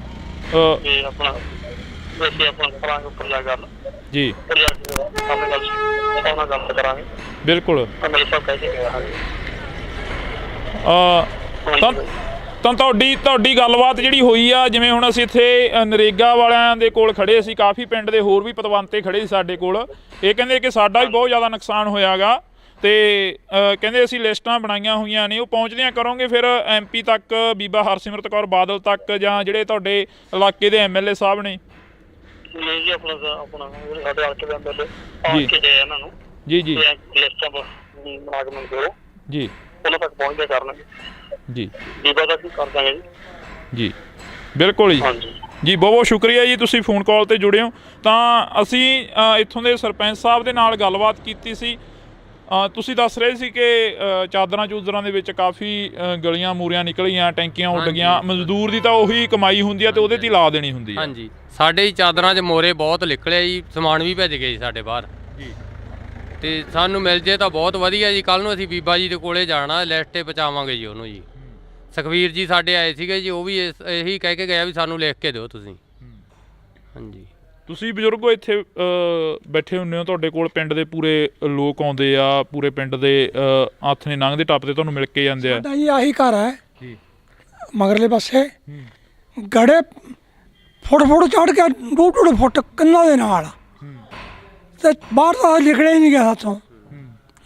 ਤੇ ਆਪਣਾ ਵੈਸੇ ਆਪਣਾ ਕਰਾਂਗੇ ਉੱਪਰ ਜਾ ਗੱਲ ਜੀ। ਉੱਪਰ ਜਾ ਕੇ ਆਪਣੇ ਗੱਲ ਉਹਨਾਂ ਗੱਲ ਕਰਾਂਗੇ। ਬਿਲਕੁਲ। MLA ਸਾਹਿਬ ਕਹਿ ਕੇ ਗਏ। ਤਾਂ ਤੁਹਾਡੀ ਗੱਲਬਾਤ ਜਿਹੜੀ ਹੋਈ ਆ, ਜਿਵੇਂ ਹੁਣ ਅਸੀਂ ਇੱਥੇ ਨਰੇਗਾ ਵਾਲਿਆਂ ਦੇ ਕੋਲ ਖੜੇ ਸੀ, ਕਾਫੀ ਪਿੰਡ ਦੇ ਹੋਰ ਵੀ ਪਤਵੰਤੇ ਖੜੇ ਸੀ ਸਾਡੇ ਕੋਲ। ਇਹ ਕਹਿੰਦੇ ਕਿ ਸਾਡਾ ਵੀ ਬਹੁਤ ਜ਼ਿਆਦਾ ਨੁਕਸਾਨ ਹੋਇਆ ਗਾ ਤੇ ਕਹਿੰਦੇ ਅਸੀਂ ਲਿਸਟਾਂ ਬਣਾਈਆਂ ਹੋਈਆਂ ਨੇ, ਉਹ ਪਹੁੰਚਦਿਆਂ ਕਰੋਗੇ ਫਿਰ MP ਤੱਕ, ਬੀਬਾ ਹਰਸਿਮਰਤ ਕੌਰ ਬਾਦਲ ਤੱਕ, ਜਾਂ ਜਿਹੜੇ ਤੁਹਾਡੇ ਇਲਾਕੇ ਦੇ MLA ਸਾਹਿਬ ਨੇ? ਨਹੀਂ ਜੀ, ਆਪਣਾ ਸਾਡੇ ਹਲਕੇ ਦੇ MLA ਆ ਕੇ ਗਏ ਇਹਨਾਂ ਨੂੰ ਜੀ ਜੀ ਲਿਸਟਾਂ ਬਣਾ ਕੇ ਮੰਗੋ ਜੀ, ਉਹਨਾਂ ਤੱਕ ਪਹੁੰਚਦੇ ਕਰਨਗੇ ਜੀ। ਬੀਬਾ ਤੱਕ ਕਰ ਦਾਂਗੇ ਜੀ। ਜੀ ਬਿਲਕੁਲ ਜੀ। ਜੀ ਬਹੁਤ ਬਹੁਤ ਸ਼ੁਕਰੀਆ ਜੀ, ਤੁਸੀਂ ਫੋਨ ਕਾਲ ਤੇ ਜੁੜੇ ਹੋ। ਤਾਂ ਅਸੀਂ ਇੱਥੋਂ ਦੇ ਸਰਪੰਚ ਸਾਹਿਬ ਦੇ ਨਾਲ ਗੱਲਬਾਤ ਕੀਤੀ ਸੀ। ਤੁਸੀਂ ਦੱਸ ਰਹੇ ਸੀ ਕਿ ਚਾਦਰਾਂ ਚੂਦਰਾਂ ਦੇ ਵਿੱਚ ਕਾਫੀ ਗਲੀਆਂ ਮੂਰੀਆਂ ਨਿਕਲੀਆਂ, ਟੈਂਕੀਆਂ ਉੱਡ ਗਈਆਂ। ਮਜ਼ਦੂਰ ਦੀ ਤਾਂ ਉਹੀ ਕਮਾਈ ਹੁੰਦੀ ਆ ਤੇ ਉਹਦੇ ਤੇ ਲਾ ਦੇਣੀ ਹੁੰਦੀ ਆ। ਹਾਂਜੀ, ਸਾਡੇ ਚਾਦਰਾਂ 'ਚ ਮੋਰੇ ਬਹੁਤ ਨਿਕਲੇ ਜੀ, ਸਮਾਨ ਵੀ ਭੇਜ ਗਏ ਜੀ ਸਾਡੇ ਬਾਹਰ ਜੀ। ਤੇ ਸਾਨੂੰ ਮਿਲ ਜੇ ਤਾਂ ਬਹੁਤ ਵਧੀਆ ਜੀ। ਕੱਲ ਨੂੰ ਅਸੀਂ ਬੀਬਾ ਜੀ ਦੇ ਕੋਲੇ ਜਾਣਾ, ਲਿਸਟ 'ਤੇ ਪਹੁੰਚਾਵਾਂਗੇ ਜੀ ਉਹਨੂੰ ਜੀ। ਸੁਖਵੀਰ ਜੀ ਸਾਡੇ ਆਏ ਸੀਗੇ ਜੀ, ਉਹ ਵੀ ਇਹੀ ਕਹਿ ਕੇ ਗਿਆ ਵੀ ਸਾਨੂੰ ਲਿਖ ਕੇ ਦਿਓ ਤੁਸੀਂ। ਹਾਂਜੀ, ਤੁਸੀਂ ਬਜ਼ੁਰਗੋ ਇੱਥੇ ਬੈਠੇ ਹੁੰਦੇ ਹੋ, ਤੁਹਾਡੇ ਕੋਲ ਪਿੰਡ ਦੇ ਪੂਰੇ ਲੋਕ ਆਉਂਦੇ ਆ, ਪੂਰੇ ਪਿੰਡ ਦੇ ਹੱਥ ਨੇ ਲੰਘਦੇ ਟੱਪਦੇ ਤੁਹਾਨੂੰ ਮਿਲ ਕੇ ਜਾਂਦੇ ਆ। ਸਾਡਾ ਜੀ ਆਹੀ ਘਰ ਹੈ ਜੀ, ਮਗਰਲੇ ਪਾਸੇ ਗੜੇ ਫੁੱਟ ਚੜ ਕੇ 2-2 ਫੁੱਟ ਕੰਨਾਂ ਦੇ ਨਾਲ ਤੇ ਬਾਹਰ ਤਾਂ ਨਿਕਲਿਆ ਹੀ ਨਹੀਂ ਗਿਆ ਹੱਥੋਂ।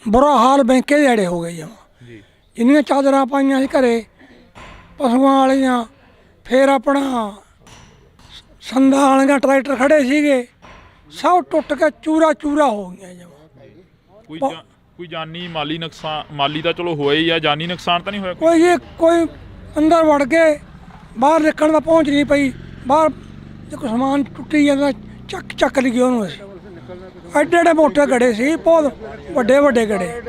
ਬੁਰਾ ਹਾਲ ਬੈਂਕੇ ਦੇ ਅੜੇ ਹੋ ਗਏ ਜਮਾਂ। ਇੰਨੀਆਂ ਚਾਦਰਾਂ ਪਾਈਆਂ ਸੀ ਘਰੇ ਪਸ਼ੂਆਂ ਵਾਲੀਆਂ, ਫਿਰ ਆਪਣਾ ਸੰਦਾਂ ਵਾਲੀਆਂ ਟਰੈਕਟਰ ਖੜੇ ਸੀਗੇ, ਸਭ ਟੁੱਟ ਕੇ ਚੂਰਾ ਹੋ ਗਈਆਂ ਜਮਾਂ। ਕੋਈ ਜਾਨੀ ਮਾਲੀ ਨੁਕਸਾਨ? ਮਾਲੀ ਤਾਂ ਚਲੋ ਹੋਇਆ ਹੀ ਆ, ਜਾਨੀ ਨੁਕਸਾਨ ਤਾਂ ਨਹੀਂ ਹੋਇਆ ਕੋਈ ਅੰਦਰ ਵੜ ਕੇ ਬਾਹਰ ਨਿਕਲਣ ਦਾ ਪਹੁੰਚ ਨਹੀਂ ਪਈ। ਬਾਹਰ ਜੇ ਕੋਈ ਸਮਾਨ ਟੁੱਟੀ ਜਾਂਦਾ ਚੱਕ ਲਈ ਉਹਨੂੰ। ਅਸੀਂ ਐਡੇ ਮੋਟੇ ਗੜੇ ਸੀ, ਬਹੁਤ ਵੱਡੇ ਗੜੇ।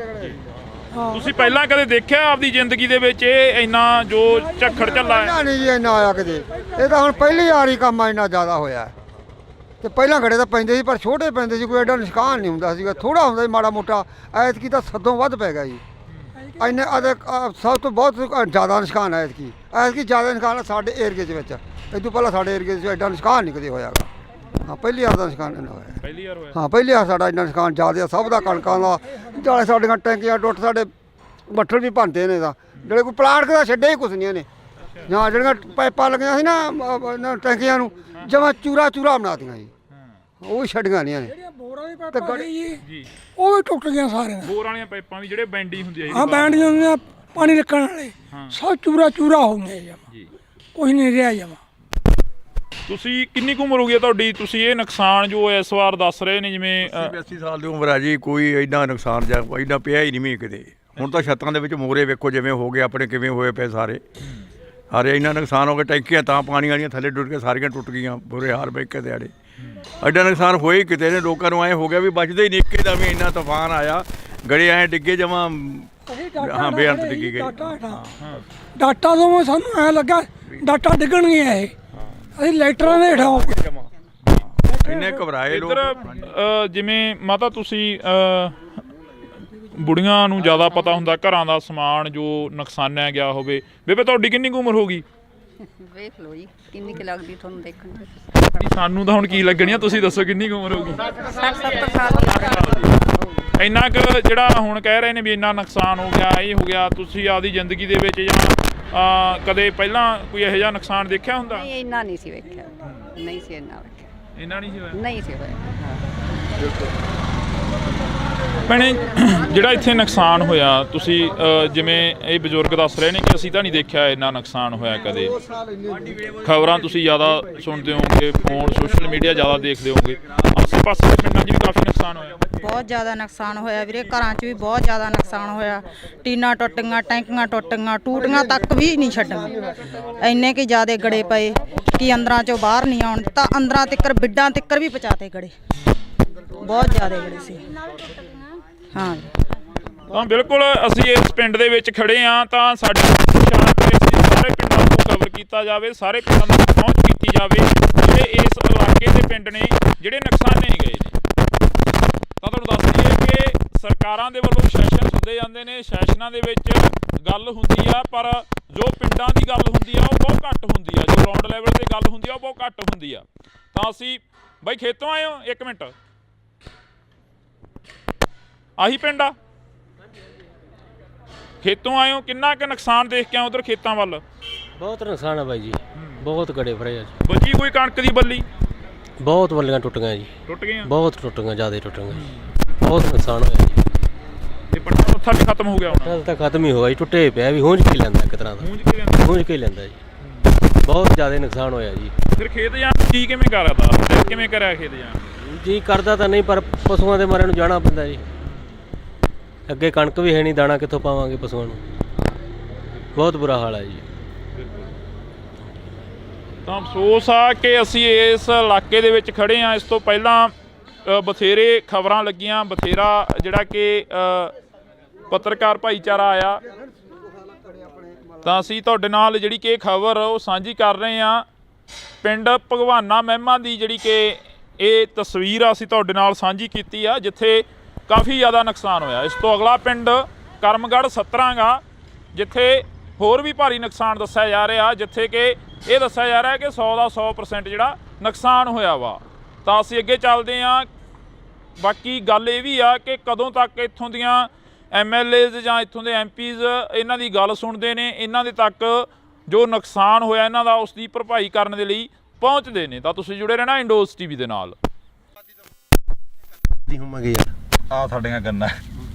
ਤੁਸੀਂ ਪਹਿਲਾਂ ਕਦੇ ਦੇਖਿਆ ਆਪਦੀ ਜ਼ਿੰਦਗੀ ਦੇ ਵਿੱਚ ਇਹ ਇੰਨਾ ਜੋ ਝੱਖੜ ਝੱਲਾ ਹੈ? ਨਹੀਂ ਜੀ, ਇੰਨਾ ਆਇਆ ਕਦੇ। ਇਹ ਤਾਂ ਹੁਣ ਪਹਿਲੀ ਵਾਰੀ ਕੰਮ ਇੰਨਾ ਜ਼ਿਆਦਾ ਹੋਇਆ ਤੇ ਪਹਿਲਾਂ ਗੜੇ ਤਾਂ ਪੈਂਦੇ ਸੀ ਪਰ ਛੋਟੇ ਪੈਂਦੇ ਸੀ, ਕੋਈ ਐਡਾ ਨੁਕਸਾਨ ਨਹੀਂ ਹੁੰਦਾ ਸੀਗਾ, ਥੋੜਾ ਹੁੰਦਾ ਸੀ ਮਾੜਾ ਮੋਟਾ। ਐਤਕੀ ਤਾਂ ਸਦੋਂ ਵੱਧ ਪੈ ਗਿਆ ਜੀ। ਇੰਨੇ ਸਭ ਤੋਂ ਬਹੁਤ ਜ਼ਿਆਦਾ ਨੁਕਸਾਨ ਹੈ ਐਤਕੀ ਜ਼ਿਆਦਾ ਨੁਕਸਾਨ ਸਾਡੇ ਏਰੀਏ ਦੇ ਵਿੱਚ। ਇਹ ਤੋਂ ਪਹਿਲਾਂ ਸਾਡੇ ਏਰੀਏ 'ਚ ਐਡਾ ਨੁਕਸਾਨ ਨਹੀਂ ਕਦੇ ਹੋਇਆਗਾ। ਹਾਂ, ਪਹਿਲੀ ਵਾਰ ਦਾ ਨੁਕਸਾਨ ਇੰਨਾ ਹੋਇਆ। ਪਹਿਲੀ ਵਾਰ ਹੋਇਆ? ਹਾਂ, ਪਹਿਲੀ ਵਾਰ ਸਾਡਾ ਇੰਨਾ ਨੁਕਸਾਨ ਜ਼ਿਆਦਾ ਸਭ ਦਾ, ਕਣਕਾਂ ਦਾ, ਜਾਲੇ ਸਾਡੀਆਂ ਟੈਂਕੀਆਂ ਟੁੱਟ, ਸਾਡੇ ਬੱਠਲ ਵੀ ਭੰਨਦੇ ਨੇ ਦਾ, ਜਿਹੜੇ ਕੋਈ ਪਲਾਟ ਦਾ ਛੱਡਿਆ ਹੀ ਕੁਛ ਨਹੀਂ ਇਹਨੇ। ਜਾਂ ਜਿਹੜੀਆਂ ਪਾਈਪਾਂ ਲੱਗੀਆਂ ਸੀ ਨਾ ਟੈਂਕੀਆਂ ਨੂੰ, ਜਮਾਂ ਚੂਰਾ ਬਣਾਤੀਆਂ ਜੀ। ਉਹ ਵੀ ਛੱਡੀਆਂ ਨਹੀਂ ਨੇ। ਜਿਹੜੀਆਂ ਬੋਰਾਂ ਦੀ ਪਾਈਪਾਂ ਸੀ ਜੀ ਉਹ ਵੀ ਟੁੱਟ ਗਈਆਂ ਸਾਰੀਆਂ। ਬੋਰ ਵਾਲੀਆਂ ਪਾਈਪਾਂ ਵੀ ਜਿਹੜੇ ਬੈਂਡੀ ਹੁੰਦੀ ਹੈ ਹਾਂ ਬੈਂਡੀਆਂ ਹੁੰਦੀਆਂ ਪਾਣੀ ਰੱਖਣ ਵਾਲੇ ਸਭ ਚੂਰਾ ਚੂਰਾ ਹੋ ਗਏ ਜਮਾ, ਕੁਝ ਨਹੀਂ ਰਿਹਾ ਜਮਾ। ਤੁਸੀਂ ਕਿੰਨੀ ਕੁ ਉਮਰ ਹੋ ਗਈ ਹੈ ਤੁਹਾਡੀ? ਤੁਸੀਂ ਇਹ ਨੁਕਸਾਨ ਜੋ ਇਸ ਵਾਰ ਦੱਸ ਰਹੇ ਨੇ ਜਿਵੇਂ 80 ਸਾਲ ਦੀ ਉਮਰ ਆ ਜੀ, ਕੋਈ ਇੰਨਾ ਨੁਕਸਾਨ ਜਾਂ ਇੰਨਾ ਪਿਆ ਹੀ ਨਹੀਂ ਮੀਂਹ ਕਿਤੇ। ਹੁਣ ਤਾਂ ਛੱਤਾਂ ਦੇ ਵਿੱਚ ਮੋਰੇ ਵੇਖੋ ਜਿਵੇਂ ਹੋ ਗਏ ਆਪਣੇ, ਕਿਵੇਂ ਹੋਏ ਪਏ ਸਾਰੇ ਇੰਨਾ ਨੁਕਸਾਨ ਹੋ ਗਿਆ। ਟੈਂਕੀਆਂ ਤਾਂ ਪਾਣੀ ਵਾਲੀਆਂ ਥੱਲੇ ਡੁੱਟ ਕੇ ਸਾਰੀਆਂ ਟੁੱਟ ਗਈਆਂ, ਬੁਰੇ ਹਾਲ ਬੈਕੇ ਦਿਹਾੜੇ। ਐਡਾ ਨੁਕਸਾਨ ਹੋਏ ਕਿਤੇ ਨੇ, ਲੋਕਾਂ ਨੂੰ ਐਂ ਹੋ ਗਿਆ ਵੀ ਬਚਦੇ ਹੀ ਨਹੀਂ। ਇੱਕੇ ਦਾ ਵੀ ਇੰਨਾ ਤੂਫਾਨ ਆਇਆ, ਗੜੇ ਐਂ ਡਿੱਗੇ ਜਮਾ, ਹਾਂ ਬੇਅੰਤ ਡਿੱਗੀ ਗਏ। ਡਾਟਾ ਤੋਂ ਸਾਨੂੰ ਐ ਲੱਗਾ ਡਾਟਾ ਡਿੱਗਣਗੇ ਇਹ, ਅਸੀਂ ਲੈਟਰਾਂ ਦੇ ਹੇਠਾਂ ਹੋ ਗਏ। ਇੰਨੇ ਘਬਰਾਏ ਲੋਕ। ਇੱਧਰ ਜਿਵੇਂ ਮਾਤਾ ਤੁਸੀਂ ਬੁੜੀਆਂ ਨੂੰ ਜ਼ਿਆਦਾ ਪਤਾ ਹੁੰਦਾ ਘਰਾਂ ਦਾ ਸਮਾਨ ਜੋ ਨੁਕਸਾਨਿਆ ਗਿਆ ਹੋਵੇ। ਬੇਬੇ ਤੁਹਾਡੀ ਕਿੰਨੀ ਕੁ ਉਮਰ ਹੋ ਗਈ? ਵੇਖ ਲਓ ਜੀ ਕਿੰਨੀ ਕੁ ਲੱਗਦੀ ਤੁਹਾਨੂੰ ਦੇਖਣ ਨੂੰ। ਸਾਨੂੰ ਤਾਂ ਹੁਣ ਕੀ ਲੱਗਣੀ ਆ, ਤੁਸੀਂ ਦੱਸੋ ਕਿੰਨੀ ਕੁ ਉਮਰ ਹੋ ਗਈ? 60-70 ਸਾਲ। ਇੰਨਾ ਕੁ ਜਿਹੜਾ ਹੁਣ ਕਹਿ ਰਹੇ ਨੇ ਵੀ ਇੰਨਾ ਨੁਕਸਾਨ ਹੋ ਗਿਆ, ਇਹ ਹੋ ਗਿਆ, ਤੁਸੀਂ ਆਪਦੀ ਜ਼ਿੰਦਗੀ ਦੇ ਵਿੱਚ ਜਾਂ ਕਦੇ ਪਹਿਲਾਂ ਕੋਈ ਇਹੋ ਜਿਹਾ ਨੁਕਸਾਨ ਦੇਖਿਆ ਹੁੰਦਾ? ਨਹੀਂ ਇੰਨਾ ਨਹੀਂ ਸੀ ਵੇਖਿਆ, ਨਹੀਂ ਸੀ ਇੰਨਾ ਵੇਖਿਆ, ਇੰਨਾ ਨਹੀਂ ਸੀ ਹੋਇਆ? ਨਹੀਂ ਸੀ ਹੋਇਆ। ਭੈਣੇ ਜਿਹੜਾ ਇੱਥੇ ਨੁਕਸਾਨ ਹੋਇਆ, ਤੁਸੀਂ ਜਿਵੇਂ ਇਹ ਬਜ਼ੁਰਗ ਦੱਸ ਰਹੇ ਨੇ ਕਿ ਅਸੀਂ ਤਾਂ ਨਹੀਂ ਦੇਖਿਆ ਇੰਨਾ ਨੁਕਸਾਨ ਹੋਇਆ ਕਦੇ। ਖਬਰਾਂ ਤੁਸੀਂ ਜ਼ਿਆਦਾ ਸੁਣਦੇ ਹੋਵੋਗੇ, ਫੋਨ ਸੋਸ਼ਲ ਮੀਡੀਆ ਜ਼ਿਆਦਾ ਦੇਖਦੇ ਹੋਵੋਗੇ। ਆਸੇ ਪਾਸੇ ਦੇ ਪਿੰਡਾਂ 'ਚ ਵੀ ਕਾਫੀ ਨੁਕਸਾਨ ਹੋਇਆ। ਬਹੁਤ ਜ਼ਿਆਦਾ ਨੁਕਸਾਨ ਹੋਇਆ ਵੀਰੇ, ਘਰਾਂ 'ਚ ਵੀ ਬਹੁਤ ਜ਼ਿਆਦਾ ਨੁਕਸਾਨ ਹੋਇਆ। ਟੀਨਾਂ ਟੁੱਟ ਗਈਆਂ, ਟੈਂਕੀਆਂ ਟੁੱਟ ਗਈਆਂ, ਟੂਟੀਆਂ ਤੱਕ ਵੀ ਨਹੀਂ ਛੱਡੀਆਂ। ਇੰਨੇ ਕਿ ਜ਼ਿਆਦਾ ਗੜੇ ਪਏ ਕਿ ਅੰਦਰਾਂ 'ਚੋਂ ਬਾਹਰ ਨਹੀਂ ਆਉਣ ਦਿੱਤਾ। ਅੰਦਰਾਂ ਤਿੱਕਰ ਬਿੱਡਾਂ ਤਿੱਕਰ ਵੀ ਪਹੁੰਚਾਤੇ ਗੜੇ, ਬਹੁਤ ਜ਼ਿਆਦਾ ਗੜੇ ਸੀ। ਹਾਂ ਤਾਂ ਬਿਲਕੁਲ ਅਸੀਂ ਇਸ ਪਿੰਡ ਦੇ ਵਿੱਚ ਖੜੇ ਹਾਂ, ਤਾਂ ਸਾਡੇ ਸਾਰੇ ਪਿੰਡਾਂ ਨੂੰ ਕਵਰ ਕੀਤਾ ਜਾਵੇ, ਸਾਰੇ ਪਿੰਡਾਂ ਨੂੰ ਪਹੁੰਚ ਕੀਤੀ ਜਾਵੇ ਜਿਹੜੇ ਇਸ ਇਲਾਕੇ ਦੇ ਪਿੰਡ ਨੇ ਜਿਹੜੇ ਨੁਕਸਾਨੇ ਗਏ ਨੇ। ਤਾਂ ਤੁਹਾਨੂੰ ਦੱਸ ਦਈਏ ਕਿ ਸਰਕਾਰਾਂ ਦੇ ਵੱਲੋਂ ਸੈਸ਼ਨ ਹੁੰਦੇ ਜਾਂਦੇ ਨੇ, ਸੈਸ਼ਨਾਂ ਦੇ ਵਿੱਚ ਗੱਲ ਹੁੰਦੀ ਆ, ਪਰ ਜੋ ਪਿੰਡਾਂ ਦੀ ਗੱਲ ਹੁੰਦੀ ਆ ਉਹ ਬਹੁਤ ਘੱਟ ਹੁੰਦੀ ਆ, ਜੋ ਗਰਾਊਂਡ ਲੈਵਲ ਤੇ ਗੱਲ ਹੁੰਦੀ ਆ ਉਹ ਬਹੁਤ ਘੱਟ ਹੁੰਦੀ ਆ। ਤਾਂ ਅਸੀਂ ਬਾਈ ਖੇਤੋਂ ਆਏ ਹੋ? ਇੱਕ ਮਿੰਟ, ਆਹੀ ਪਿੰਡ ਆ? ਖੇਤੋਂ ਆਏ ਹੋ, ਕਿੰਨਾ ਕੁ ਨੁਕਸਾਨ ਦੇਖ ਕੇ ਆਏ ਉਧਰ ਖੇਤਾਂ ਵੱਲ? ਬਹੁਤ ਨੁਕਸਾਨ ਆ ਬਾਈ ਜੀ, ਬਹੁਤ ਗੜੇ ਫਰੇ। ਬਚੀ ਕੋਈ ਕਣਕ ਦੀ ਬੱਲੀ? ਬਹੁਤ ਬੱਲੀਆਂ ਟੁੱਟ ਗਈਆਂ ਜੀ, ਟੁੱਟ ਗਈਆਂ, ਬਹੁਤ ਟੁੱਟ ਗਈਆਂ, ਜ਼ਿਆਦਾ ਟੁੱਟ ਗਈਆਂ, ਬਹੁਤ ਨੁਕਸਾਨ ਹੋਇਆ ਜੀ। ਇਹ ਪੱਟਾ ਪੱਥਾ ਵੀ ਖਤਮ ਹੋ ਗਿਆ ਹੁਣ? ਤਾਂ ਖਤਮ ਹੀ ਹੋ ਗਿਆ ਜੀ, ਟੁੱਟੇ ਪਿਆ ਵੀ ਹੂੰਝ ਕੇ ਲੈਂਦਾ ਇੱਕ ਤਰ੍ਹਾਂ ਦਾ, ਹੂੰਝ ਕੇ ਲੈਂਦਾ ਜੀ। ਬਹੁਤ ਜ਼ਿਆਦਾ ਨੁਕਸਾਨ ਹੋਇਆ ਜੀ। ਫਿਰ ਖੇਤ ਜਾਣ ਕੀ ਕਿਵੇਂ ਕਰਦਾ, ਕਿਵੇਂ ਕਰਿਆ ਖੇਤ ਜਾਣ? ਜੀ ਕਰਦਾ ਤਾਂ ਨਹੀਂ, ਪਰ ਪਸ਼ੂਆਂ ਦੇ ਮਾਰੇ ਨੂੰ ਜਾਣਾ ਪੈਂਦਾ ਜੀ। ਅੱਗੇ ਕਣਕ ਵੀ ਹੈ ਨਹੀਂ, ਦਾਣਾ ਕਿੱਥੋਂ ਪਾਵਾਂਗੇ ਪਸ਼ੂਆਂ ਨੂੰ, ਬਹੁਤ ਬੁਰਾ ਹਾਲ ਹੈ ਜੀ। ਤਾਂ ਅਫਸੋਸ ਆ ਕਿ ਅਸੀਂ ਇਸ ਇਲਾਕੇ ਦੇ ਵਿੱਚ ਖੜੇ ਹਾਂ। ਇਸ ਤੋਂ ਪਹਿਲਾਂ ਬਥੇਰੇ ਖਬਰਾਂ ਲੱਗੀਆਂ, ਬਥੇਰਾ ਜਿਹੜਾ ਕਿ ਪੱਤਰਕਾਰ ਭਾਈਚਾਰਾ ਆਇਆ, ਤਾਂ ਅਸੀਂ ਤੁਹਾਡੇ ਨਾਲ ਜਿਹੜੀ ਕਿ ਖਬਰ ਉਹ ਸਾਂਝੀ ਕਰ ਰਹੇ ਹਾਂ। ਪਿੰਡ ਭਗਵਾਨਾ ਮਹਿਮਾ ਦੀ ਜਿਹੜੀ ਕਿ ਇਹ ਤਸਵੀਰ ਆ ਅਸੀਂ ਤੁਹਾਡੇ ਨਾਲ ਸਾਂਝੀ ਕੀਤੀ ਆ, ਜਿੱਥੇ ਕਾਫੀ ਜ਼ਿਆਦਾ ਨੁਕਸਾਨ ਹੋਇਆ। ਇਸ ਤੋਂ ਅਗਲਾ ਪਿੰਡ ਕਰਮਗੜ੍ਹ 17 ਗਾ, ਜਿੱਥੇ ਹੋਰ ਵੀ ਭਾਰੀ ਨੁਕਸਾਨ ਦੱਸਿਆ ਜਾ ਰਿਹਾ, ਜਿੱਥੇ ਕਿ ਇਹ ਦੱਸਿਆ ਜਾ ਰਿਹਾ ਕਿ 100 ਦਾ 100% ਜਿਹੜਾ ਨੁਕਸਾਨ ਹੋਇਆ ਵਾ। ਤਾਂ ਅਸੀਂ ਅੱਗੇ ਚੱਲਦੇ ਹਾਂ। ਬਾਕੀ ਗੱਲ ਇਹ ਵੀ ਆ ਕਿ ਕਦੋਂ ਤੱਕ ਇੱਥੋਂ ਦੀਆਂ MLAs ਜਾਂ ਇੱਥੋਂ ਦੇ MPs ਇਹਨਾਂ ਦੀ ਗੱਲ ਸੁਣਦੇ ਨੇ, ਇਹਨਾਂ ਦੇ ਤੱਕ ਜੋ ਨੁਕਸਾਨ ਹੋਇਆ ਇਹਨਾਂ ਦਾ ਉਸ ਦੀ ਭਰਪਾਈ ਕਰਨ ਦੇ ਲਈ ਪਹੁੰਚਦੇ ਨੇ। ਤਾਂ ਤੁਸੀਂ ਜੁੜੇ ਰਹਿਣਾ ਇੰਡੋਜ਼ TV ਦੇ ਨਾਲ। ਆ ਸਾਡੀਆਂ ਗੰਨਾਂ,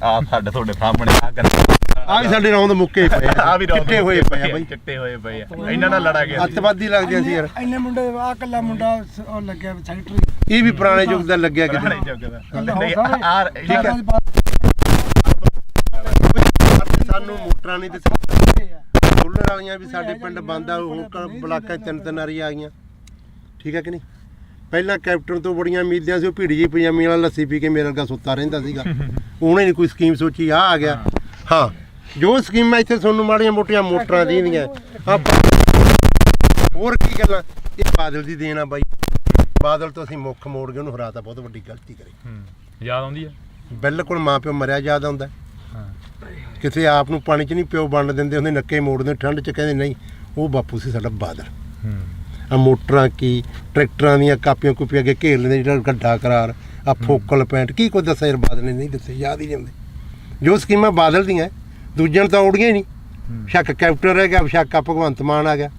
ਆ ਸਾਡੇ ਤੁਹਾਡੇ ਸਾਹਮਣੇ ਆ ਗੰਨਾਂ, ਆ ਵੀ ਸਾਡੇ ਰੌਂਦ ਮੁੱਕੇ ਪਏ ਆ ਵੀ ਚਿੱਟੇ ਹੋਏ ਪਏ ਆ ਬਾਈ, ਚਿੱਟੇ ਹੋਏ ਪਏ ਆ। ਇਹਨਾਂ ਨਾਲ ਲੜਾ ਗਿਆ ਅੱਤਵਾਦੀ ਲੱਗਦੇ ਸੀ ਯਾਰ। ਇੰਨੇ ਮੁੰਡੇ ਆ ਕੱਲਾ ਮੁੰਡਾ ਉਹ ਲੱਗਿਆ ਸੈਕਟਰੀ, ਇਹ ਵੀ ਪੁਰਾਣੇ ਯੁੱਗ ਦਾ ਲੱਗਿਆ ਕਿਤੇ। ਠੀਕ ਹੈ, ਸਾਨੂੰ ਮੋਟਰਾਂ ਨਹੀਂ ਦਿੱਤੀ, ਸੋਲਰ ਵਾਲੀਆਂ ਵੀ ਸਾਡੇ ਪਿੰਡ ਬੰਦ ਆ, ਉਹ ਬਲਾਕਾਂ 3 ਵਾਰੀ ਆ ਗਈਆਂ। ਠੀਕ ਹੈ ਕਿ ਨਹੀਂ? ਪਹਿਲਾਂ ਕੈਪਟਨ ਤੋਂ ਬੜੀਆਂ ਉਮੀਦਾਂ ਸੀ, ਉਹ ਭੀੜੀ ਜੀ ਪਜਾਮੀ ਵਾਲਾ ਲੱਸੀ ਪੀ ਕੇ ਮੇਰੇ ਵਰਗਾ ਸੁੱਤਾ ਰਹਿੰਦਾ ਸੀਗਾ। ਉਹਨੇ ਨਹੀਂ ਕੋਈ ਸਕੀਮ ਸੋਚੀ, ਆ ਗਿਆ। ਹਾਂ, ਜੋ ਸਕੀਮਾਂ ਇੱਥੇ ਤੁਹਾਨੂੰ ਮਾੜੀਆਂ ਮੋਟੀਆਂ ਮੋਟਰਾਂ ਦੀਆਂ ਹੋਰ ਕੀ ਗੱਲਾਂ, ਇਹ ਬਾਦਲ ਦੀ ਦੇਣ ਆ ਬਾਈ। ਬਾਦਲ ਤੋਂ ਅਸੀਂ ਮੁੱਖ ਮੋੜ ਕੇ ਉਹਨੂੰ ਹਰਾਤਾ, ਬਹੁਤ ਵੱਡੀ ਗਲਤੀ ਕਰੀ। ਯਾਦ ਆਉਂਦੀ ਆ? ਬਿਲਕੁਲ ਮਾਂ ਪਿਓ ਮਰਿਆ ਯਾਦ ਆਉਂਦਾ। ਕਿਸੇ ਆਪ ਨੂੰ ਪਾਣੀ 'ਚ ਨਹੀਂ ਪਿਓ ਵੰਡ ਦਿੰਦੇ ਹੁੰਦੇ, ਨੱਕੇ ਮੋੜਦੇ ਠੰਡ 'ਚ, ਕਹਿੰਦੇ ਨਹੀਂ ਉਹ ਬਾਪੂ ਸੀ ਸਾਡਾ ਬਾਦਲ। ਆ ਮੋਟਰਾਂ ਕੀ ਟਰੈਕਟਰਾਂ ਦੀਆਂ ਕਾਪੀਆਂ ਕੁਪੀਆਂ ਅੱਗੇ ਘੇਰ ਲੈਂਦੇ, ਜਿਹੜਾ ਗੱਡਾ ਕਰਾਰ ਆ ਫੋਕਲ ਪੈਂਟ ਕੀ ਕੁਝ ਦੱਸਿਆ ਯਾਰ ਬਾਦਲ ਨੇ ਨਹੀਂ ਦੱਸੇ, ਯਾਦ ਹੀ ਨਹੀਂ ਆਉਂਦੇ। ਜੋ ਸਕੀਮਾਂ ਬਾਦਲ ਦੀਆਂ ਦੂਜਿਆਂ ਨੂੰ ਤਾਂ ਔੜੀਆਂ ਹੀ ਨਹੀਂ। ਸ਼ੱਕ ਕੈਪਟਨ ਰਹਿ ਗਿਆ, ਸ਼ੱਕ ਆ ਭਗਵੰਤ ਮਾਨ ਆ ਗਿਆ,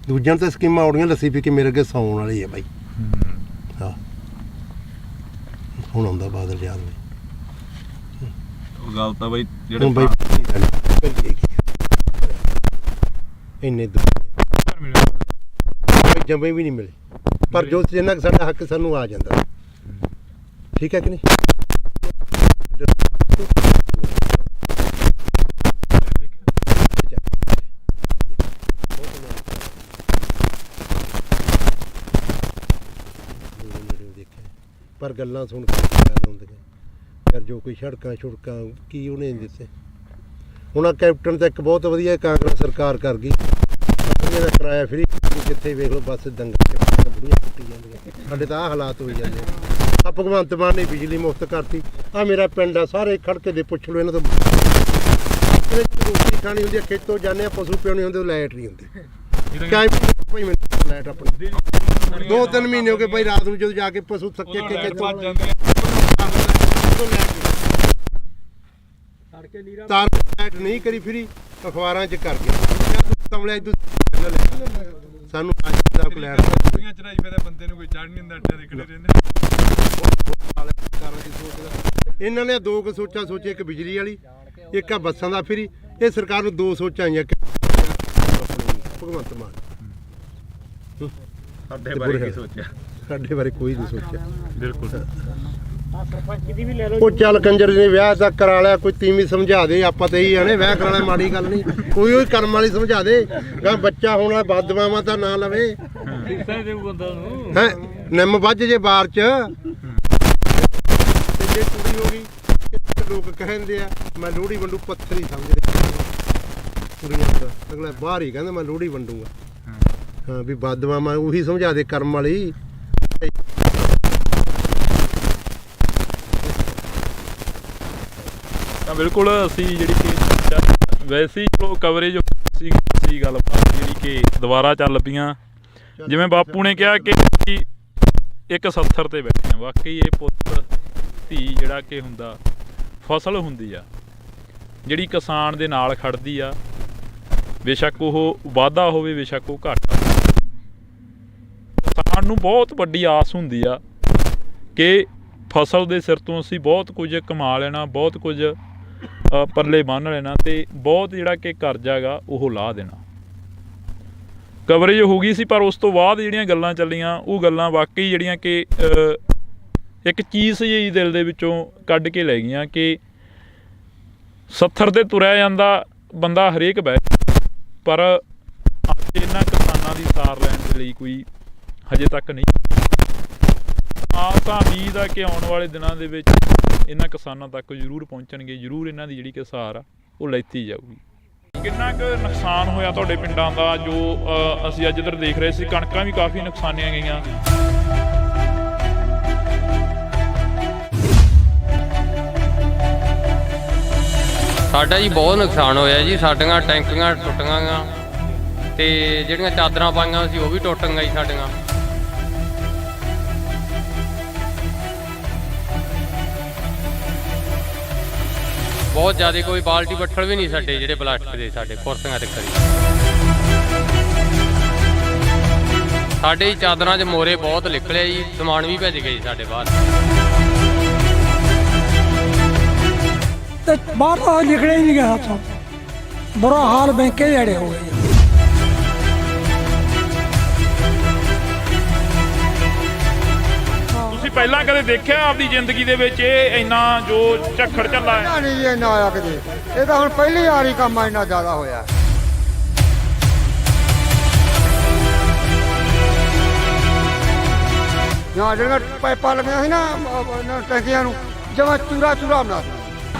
ਦੂਜਿਆਂ ਨੂੰ ਤਾਂ ਸਕੀਮਾਂ ਔੜੀਆਂ। ਲੱਸੀ ਪੀ ਕੇ ਮੇਰੇ ਅੱਗੇ ਸੌਣ ਵਾਲੀ ਹੈ ਬਾਈ। ਹਾਂ। ਹੁਣ ਆਉਂਦਾ ਬਾਦਲ ਯਾਦ ਵਿੱਚ ਉਹ ਗੱਲ ਤਾਂ ਬਈ ਹੁਣ ਬਈ ਇੰਨੇ ਜੰਮੇ ਵੀ ਨਹੀਂ ਮਿਲੇ ਪਰ ਜੋ ਜਿੰਨਾ ਕੁ ਸਾਡਾ ਹੱਕ ਸਾਨੂੰ ਆ ਜਾਂਦਾ ਠੀਕ ਹੈ ਕਿ ਨਹੀਂ ਪਰ ਗੱਲਾਂ ਸੁਣ ਕੇ ਯਾਦ ਆਉਂਦੀਆਂ ਯਾਰ ਜੋ ਕੋਈ ਸੜਕਾਂ ਛੁੜਕਾਂ ਕੀ ਉਹਨੇ ਦਿੱਤੇ ਹੁਣ ਆਹ ਕੈਪਟਨ ਤਾਂ ਇੱਕ ਬਹੁਤ ਵਧੀਆ ਕਾਂਗਰਸ ਸਰਕਾਰ ਕਰ ਗਈ ਉਹਨੇ ਦਾ ਕਿਰਾਇਆ ਫਰੀ ਜਿੱਥੇ ਵੇਖ ਲਓ ਬੱਸ ਦੰਗਲ ਬੁੜੀਆਂ ਟੁੱਟੀ ਜਾਂਦੀਆਂ ਸਾਡੇ ਤਾਂ ਆਹ ਹਾਲਾਤ ਹੋਈ ਜਾਂਦੇ ਆ ਭਗਵੰਤ ਮਾਨ ਨੇ ਬਿਜਲੀ ਮੁਫਤ ਕਰਤੀ ਆ ਮੇਰਾ ਪਿੰਡ ਆ ਸਾਰੇ ਖੜਕੇ ਦੇ ਪੁੱਛ ਲਓ ਇਹਨਾਂ ਤੋਂ ਰੋਟੀ ਖਾਣੀ ਹੁੰਦੀ ਆ ਖੇਤੋਂ ਜਾਂਦੇ ਆ ਪਸ਼ੂ ਪਿਉਣੇ ਹੁੰਦੇ ਲਾਈਟ ਨਹੀਂ ਹੁੰਦੀ ਭਾਈ ਮੈਨੂੰ ਲਾਈਟ ਆਪਣੀ 2-3 ਮਹੀਨੇ ਹੋ ਗਏ ਭਾਈ ਰਾਤ ਨੂੰ ਜਦੋਂ ਜਾ ਕੇ ਪਸ਼ੂ ਥੱਕੇ ਕੇ ਖੇਤੋਂ ਤਾਰ ਲਾਈਟ ਨਹੀਂ ਕਰੀ ਫਰੀ ਅਖਬਾਰਾਂ 'ਚ ਕਰ ਗਿਆ ਕਮਲਿਆ ਤੂੰ ਸਾਨੂੰ ਅੱਜ ਦਾ ਲੈਟ ਚੜਾਈ ਫਿਰ ਬੰਦੇ ਨੂੰ ਕੋਈ ਚੜ ਨਹੀਂ ਹੁੰਦਾ ਅੱਡੇ ਦੇ ਖੜੇ ਰਹਿੰਦੇ ਇਹਨਾਂ ਨੇ ਦੋ ਕੁ ਸੋਚਾਂ ਸੋਚੇ ਇੱਕ ਬਿਜਲੀ ਵਾਲੀ ਇੱਕ ਆ ਬੱਸਾਂ ਦਾ ਫਰੀ ਇਹ ਸਰਕਾਰ ਨੂੰ ਦੋ ਸੋਚਾਂ ਆਈਆਂ ਭਗਵੰਤ ਮਾਨ ਸਾਡੇ ਬਾਰੇ ਕੀ ਸੋਚਿਆ ਸਾਡੇ ਬਾਰੇ ਕੋਈ ਨਹੀਂ ਸੋਚਿਆ ਬਿਲਕੁਲ ਉਹ ਚੱਲ ਕੰਜਰ ਨੇ ਵਿਆਹ ਤਾਂ ਕਰਾ ਲਿਆ ਕੋਈ ਤੀਵੀਂ ਸਮਝਾ ਦੇ ਆਪਾਂ ਤੇ ਹੀ ਆਣੇ ਵਿਆਹ ਕਰਾਣਾ ਮਾੜੀ ਗੱਲ ਨਹੀਂ ਕੋਈ ਕਰਮ ਵਾਲੀ ਸਮਝਾ ਦੇ ਗਾ ਬੱਚਾ ਹੋਣਾ ਬਦਦੁਆਵਾਂ ਤਾਂ ਨਾ ਲਵੇ ਹੈ ਨਿੰਮ ਵੱਜ ਜੇ ਬਾਰ ਚ ਤੇ ਜੇ ਕੁੜੀ ਹੋ ਗਈ ਲੋਕ ਕਹਿੰਦੇ ਆ ਮੈਂ ਲੋਹੜੀ ਵੰਡੂ ਪੱਥਰੀ ਸਮਝਦੇ ਕੁੜੀਆਂ ਦਾ ਅਗਲਾ ਬਾਹਰ ਹੀ ਕਹਿੰਦਾ ਮੈਂ ਲੋਹੜੀ ਵੰਡੂਗਾ ਹਾਂ ਵੀ ਬਦਦੁਆਵਾਂ ਉਹੀ ਸਮਝਾ ਦੇ ਕਰਮ ਵਾਲੀ ਤਾਂ ਬਿਲਕੁਲ ਅਸੀਂ ਜਿਹੜੀ ਕਿ ਵੈਸੇ ਹੀ ਚਲੋ ਕਵਰੇਜ ਸੀ ਗੱਲਬਾਤ ਜਿਹੜੀ ਕਿ ਦੁਬਾਰਾ ਚੱਲ ਪਈਆਂ ਜਿਵੇਂ ਬਾਪੂ ਨੇ ਕਿਹਾ ਕਿ ਇੱਕ 70 ਤੇ ਬੈਠੇ ਆ ਵਾਕਈ ਇਹ ਪੁੱਤ ਧੀ ਜਿਹੜਾ ਕਿ ਹੁੰਦਾ ਫਸਲ ਹੁੰਦੀ ਆ ਜਿਹੜੀ ਕਿਸਾਨ ਦੇ ਨਾਲ ਖੜਦੀ ਆ ਬੇਸ਼ੱਕ ਉਹ ਵਾਧਾ ਹੋਵੇ ਬੇਸ਼ੱਕ ਉਹ ਘਾਟਾ ਕਿਸਾਨ ਨੂੰ ਬਹੁਤ ਵੱਡੀ ਆਸ ਹੁੰਦੀ ਆ ਕਿ ਫਸਲ ਦੇ ਸਿਰ ਤੋਂ ਅਸੀਂ ਬਹੁਤ ਕੁਝ ਕਮਾ ਲੈਣਾ ਬਹੁਤ ਕੁਝ ਪੱਲੇ ਬੰਨ੍ਹ ਲੈਣਾ ਤੇ ਬਹੁਤ ਜਿਹੜਾ ਕਿ ਕਰਜ਼ਾ ਗਾ ਉਹ ਲਾਹ ਦੇਣਾ ਕਵਰੇਜ ਹੋ ਗਈ ਸੀ ਪਰ ਉਸ ਤੋਂ ਬਾਅਦ ਜਿਹੜੀਆਂ ਗੱਲਾਂ ਚੱਲੀਆਂ ਉਹ ਗੱਲਾਂ ਵਾਕਈ ਜਿਹੜੀਆਂ ਕਿ ਇੱਕ ਚੀਜ਼ ਜਿਹੀ ਦਿਲ ਦੇ ਵਿੱਚੋਂ ਕੱਢ ਕੇ ਲੈ ਗਈਆਂ ਕਿ 70 ਤੇ ਤੁਰਿਆ ਜਾਂਦਾ ਬੰਦਾ ਹਰੇਕ ਬਹਿ ਪਰ ਅੱਜ ਇਹਨਾਂ ਕਿਸਾਨਾਂ ਦੀ ਸਾਰ ਲੈਣ ਦੇ ਲਈ ਕੋਈ ਹਜੇ ਤੱਕ ਨਹੀਂ ਆਸ ਤਾਂ ਉਮੀਦ ਆ ਕਿ ਆਉਣ ਵਾਲੇ ਦਿਨਾਂ ਦੇ ਵਿੱਚ ਇਹਨਾਂ ਕਿਸਾਨਾਂ ਤੱਕ ਜ਼ਰੂਰ ਪਹੁੰਚਣਗੇ ਜ਼ਰੂਰ ਇਹਨਾਂ ਦੀ ਜਿਹੜੀ ਕਿ ਸਾਰ ਆ ਉਹ ਲੈਤੀ ਜਾਊਗੀ ਕਿੰਨਾ ਕੁ ਨੁਕਸਾਨ ਹੋਇਆ ਤੁਹਾਡੇ ਪਿੰਡਾਂ ਦਾ ਜੋ ਅਸੀਂ ਅੱਜ ਇੱਧਰ ਦੇਖ ਰਹੇ ਸੀ ਕਣਕਾਂ ਵੀ ਕਾਫੀ ਨੁਕਸਾਨੀਆਂ ਗਈਆਂ ਸਾਡਾ ਜੀ ਬਹੁਤ ਨੁਕਸਾਨ ਹੋਇਆ ਜੀ ਸਾਡੀਆਂ ਟੈਂਕੀਆਂ ਟੁੱਟੀਆਂ ਗਾ ਤੇ ਜਿਹੜੀਆਂ ਚਾਦਰਾਂ ਪਾਈਆਂ ਸੀ ਉਹ ਵੀ ਟੁੱਟ ਗਈਆਂ ਜੀ ਸਾਡੀਆਂ ਬਹੁਤ ਜ਼ਿਆਦਾ ਕੋਈ ਬਾਲਟੀ ਬੱਠਲ ਵੀ ਨਹੀਂ ਸਾਡੇ ਜਿਹੜੇ ਪਲਾਸਟਿਕ ਦੇ ਸਾਡੇ ਕੁਰਸੀਆਂ ਤੇ ਖੜੀ ਸਾਡੇ ਚਾਦਰਾਂ 'ਚ ਮੋਰੇ ਬਹੁਤ ਨਿਕਲੇ ਜੀ ਸਮਾਨ ਵੀ ਭੱਜ ਗਏ ਜੀ ਸਾਡੇ ਬਾਹਰ ਤੇ ਬਾਹਰ ਤਾਂ ਨਿਕਲੇ ਹੀ ਨਹੀਂ ਗਿਆ ਹੱਥੋਂ ਬੁਰਾ ਹਾਲ ਬੈਂਕੇ ਜਿਹੜੇ ਹੋ ਗਏ ਤੁਸੀਂ ਪਹਿਲਾਂ ਕਦੇ ਦੇਖਿਆ ਆਪਦੀ ਜ਼ਿੰਦਗੀ ਦੇ ਵਿੱਚ ਇਹ ਇੰਨਾ ਜੋ ਝੱਖੜ ਝੱਲਾ ਹੈ ਨਹੀਂ ਜੀ ਇੰਨਾ ਆਇਆ ਕਿਤੇ ਇਹ ਤਾਂ ਹੁਣ ਪਹਿਲੀ ਵਾਰੀ ਕੰਮ ਇੰਨਾ ਜ਼ਿਆਦਾ ਹੋਇਆ ਜਾਂ ਜਿਹੜੀਆਂ ਪਾਈਪਾਂ ਲੱਗੀਆਂ ਸੀ ਨਾ ਟੈਂਕੀਆਂ ਨੂੰ ਜਮਾਂ ਚੂਰਾ ਬਣਾ ਦਿੱਤਾ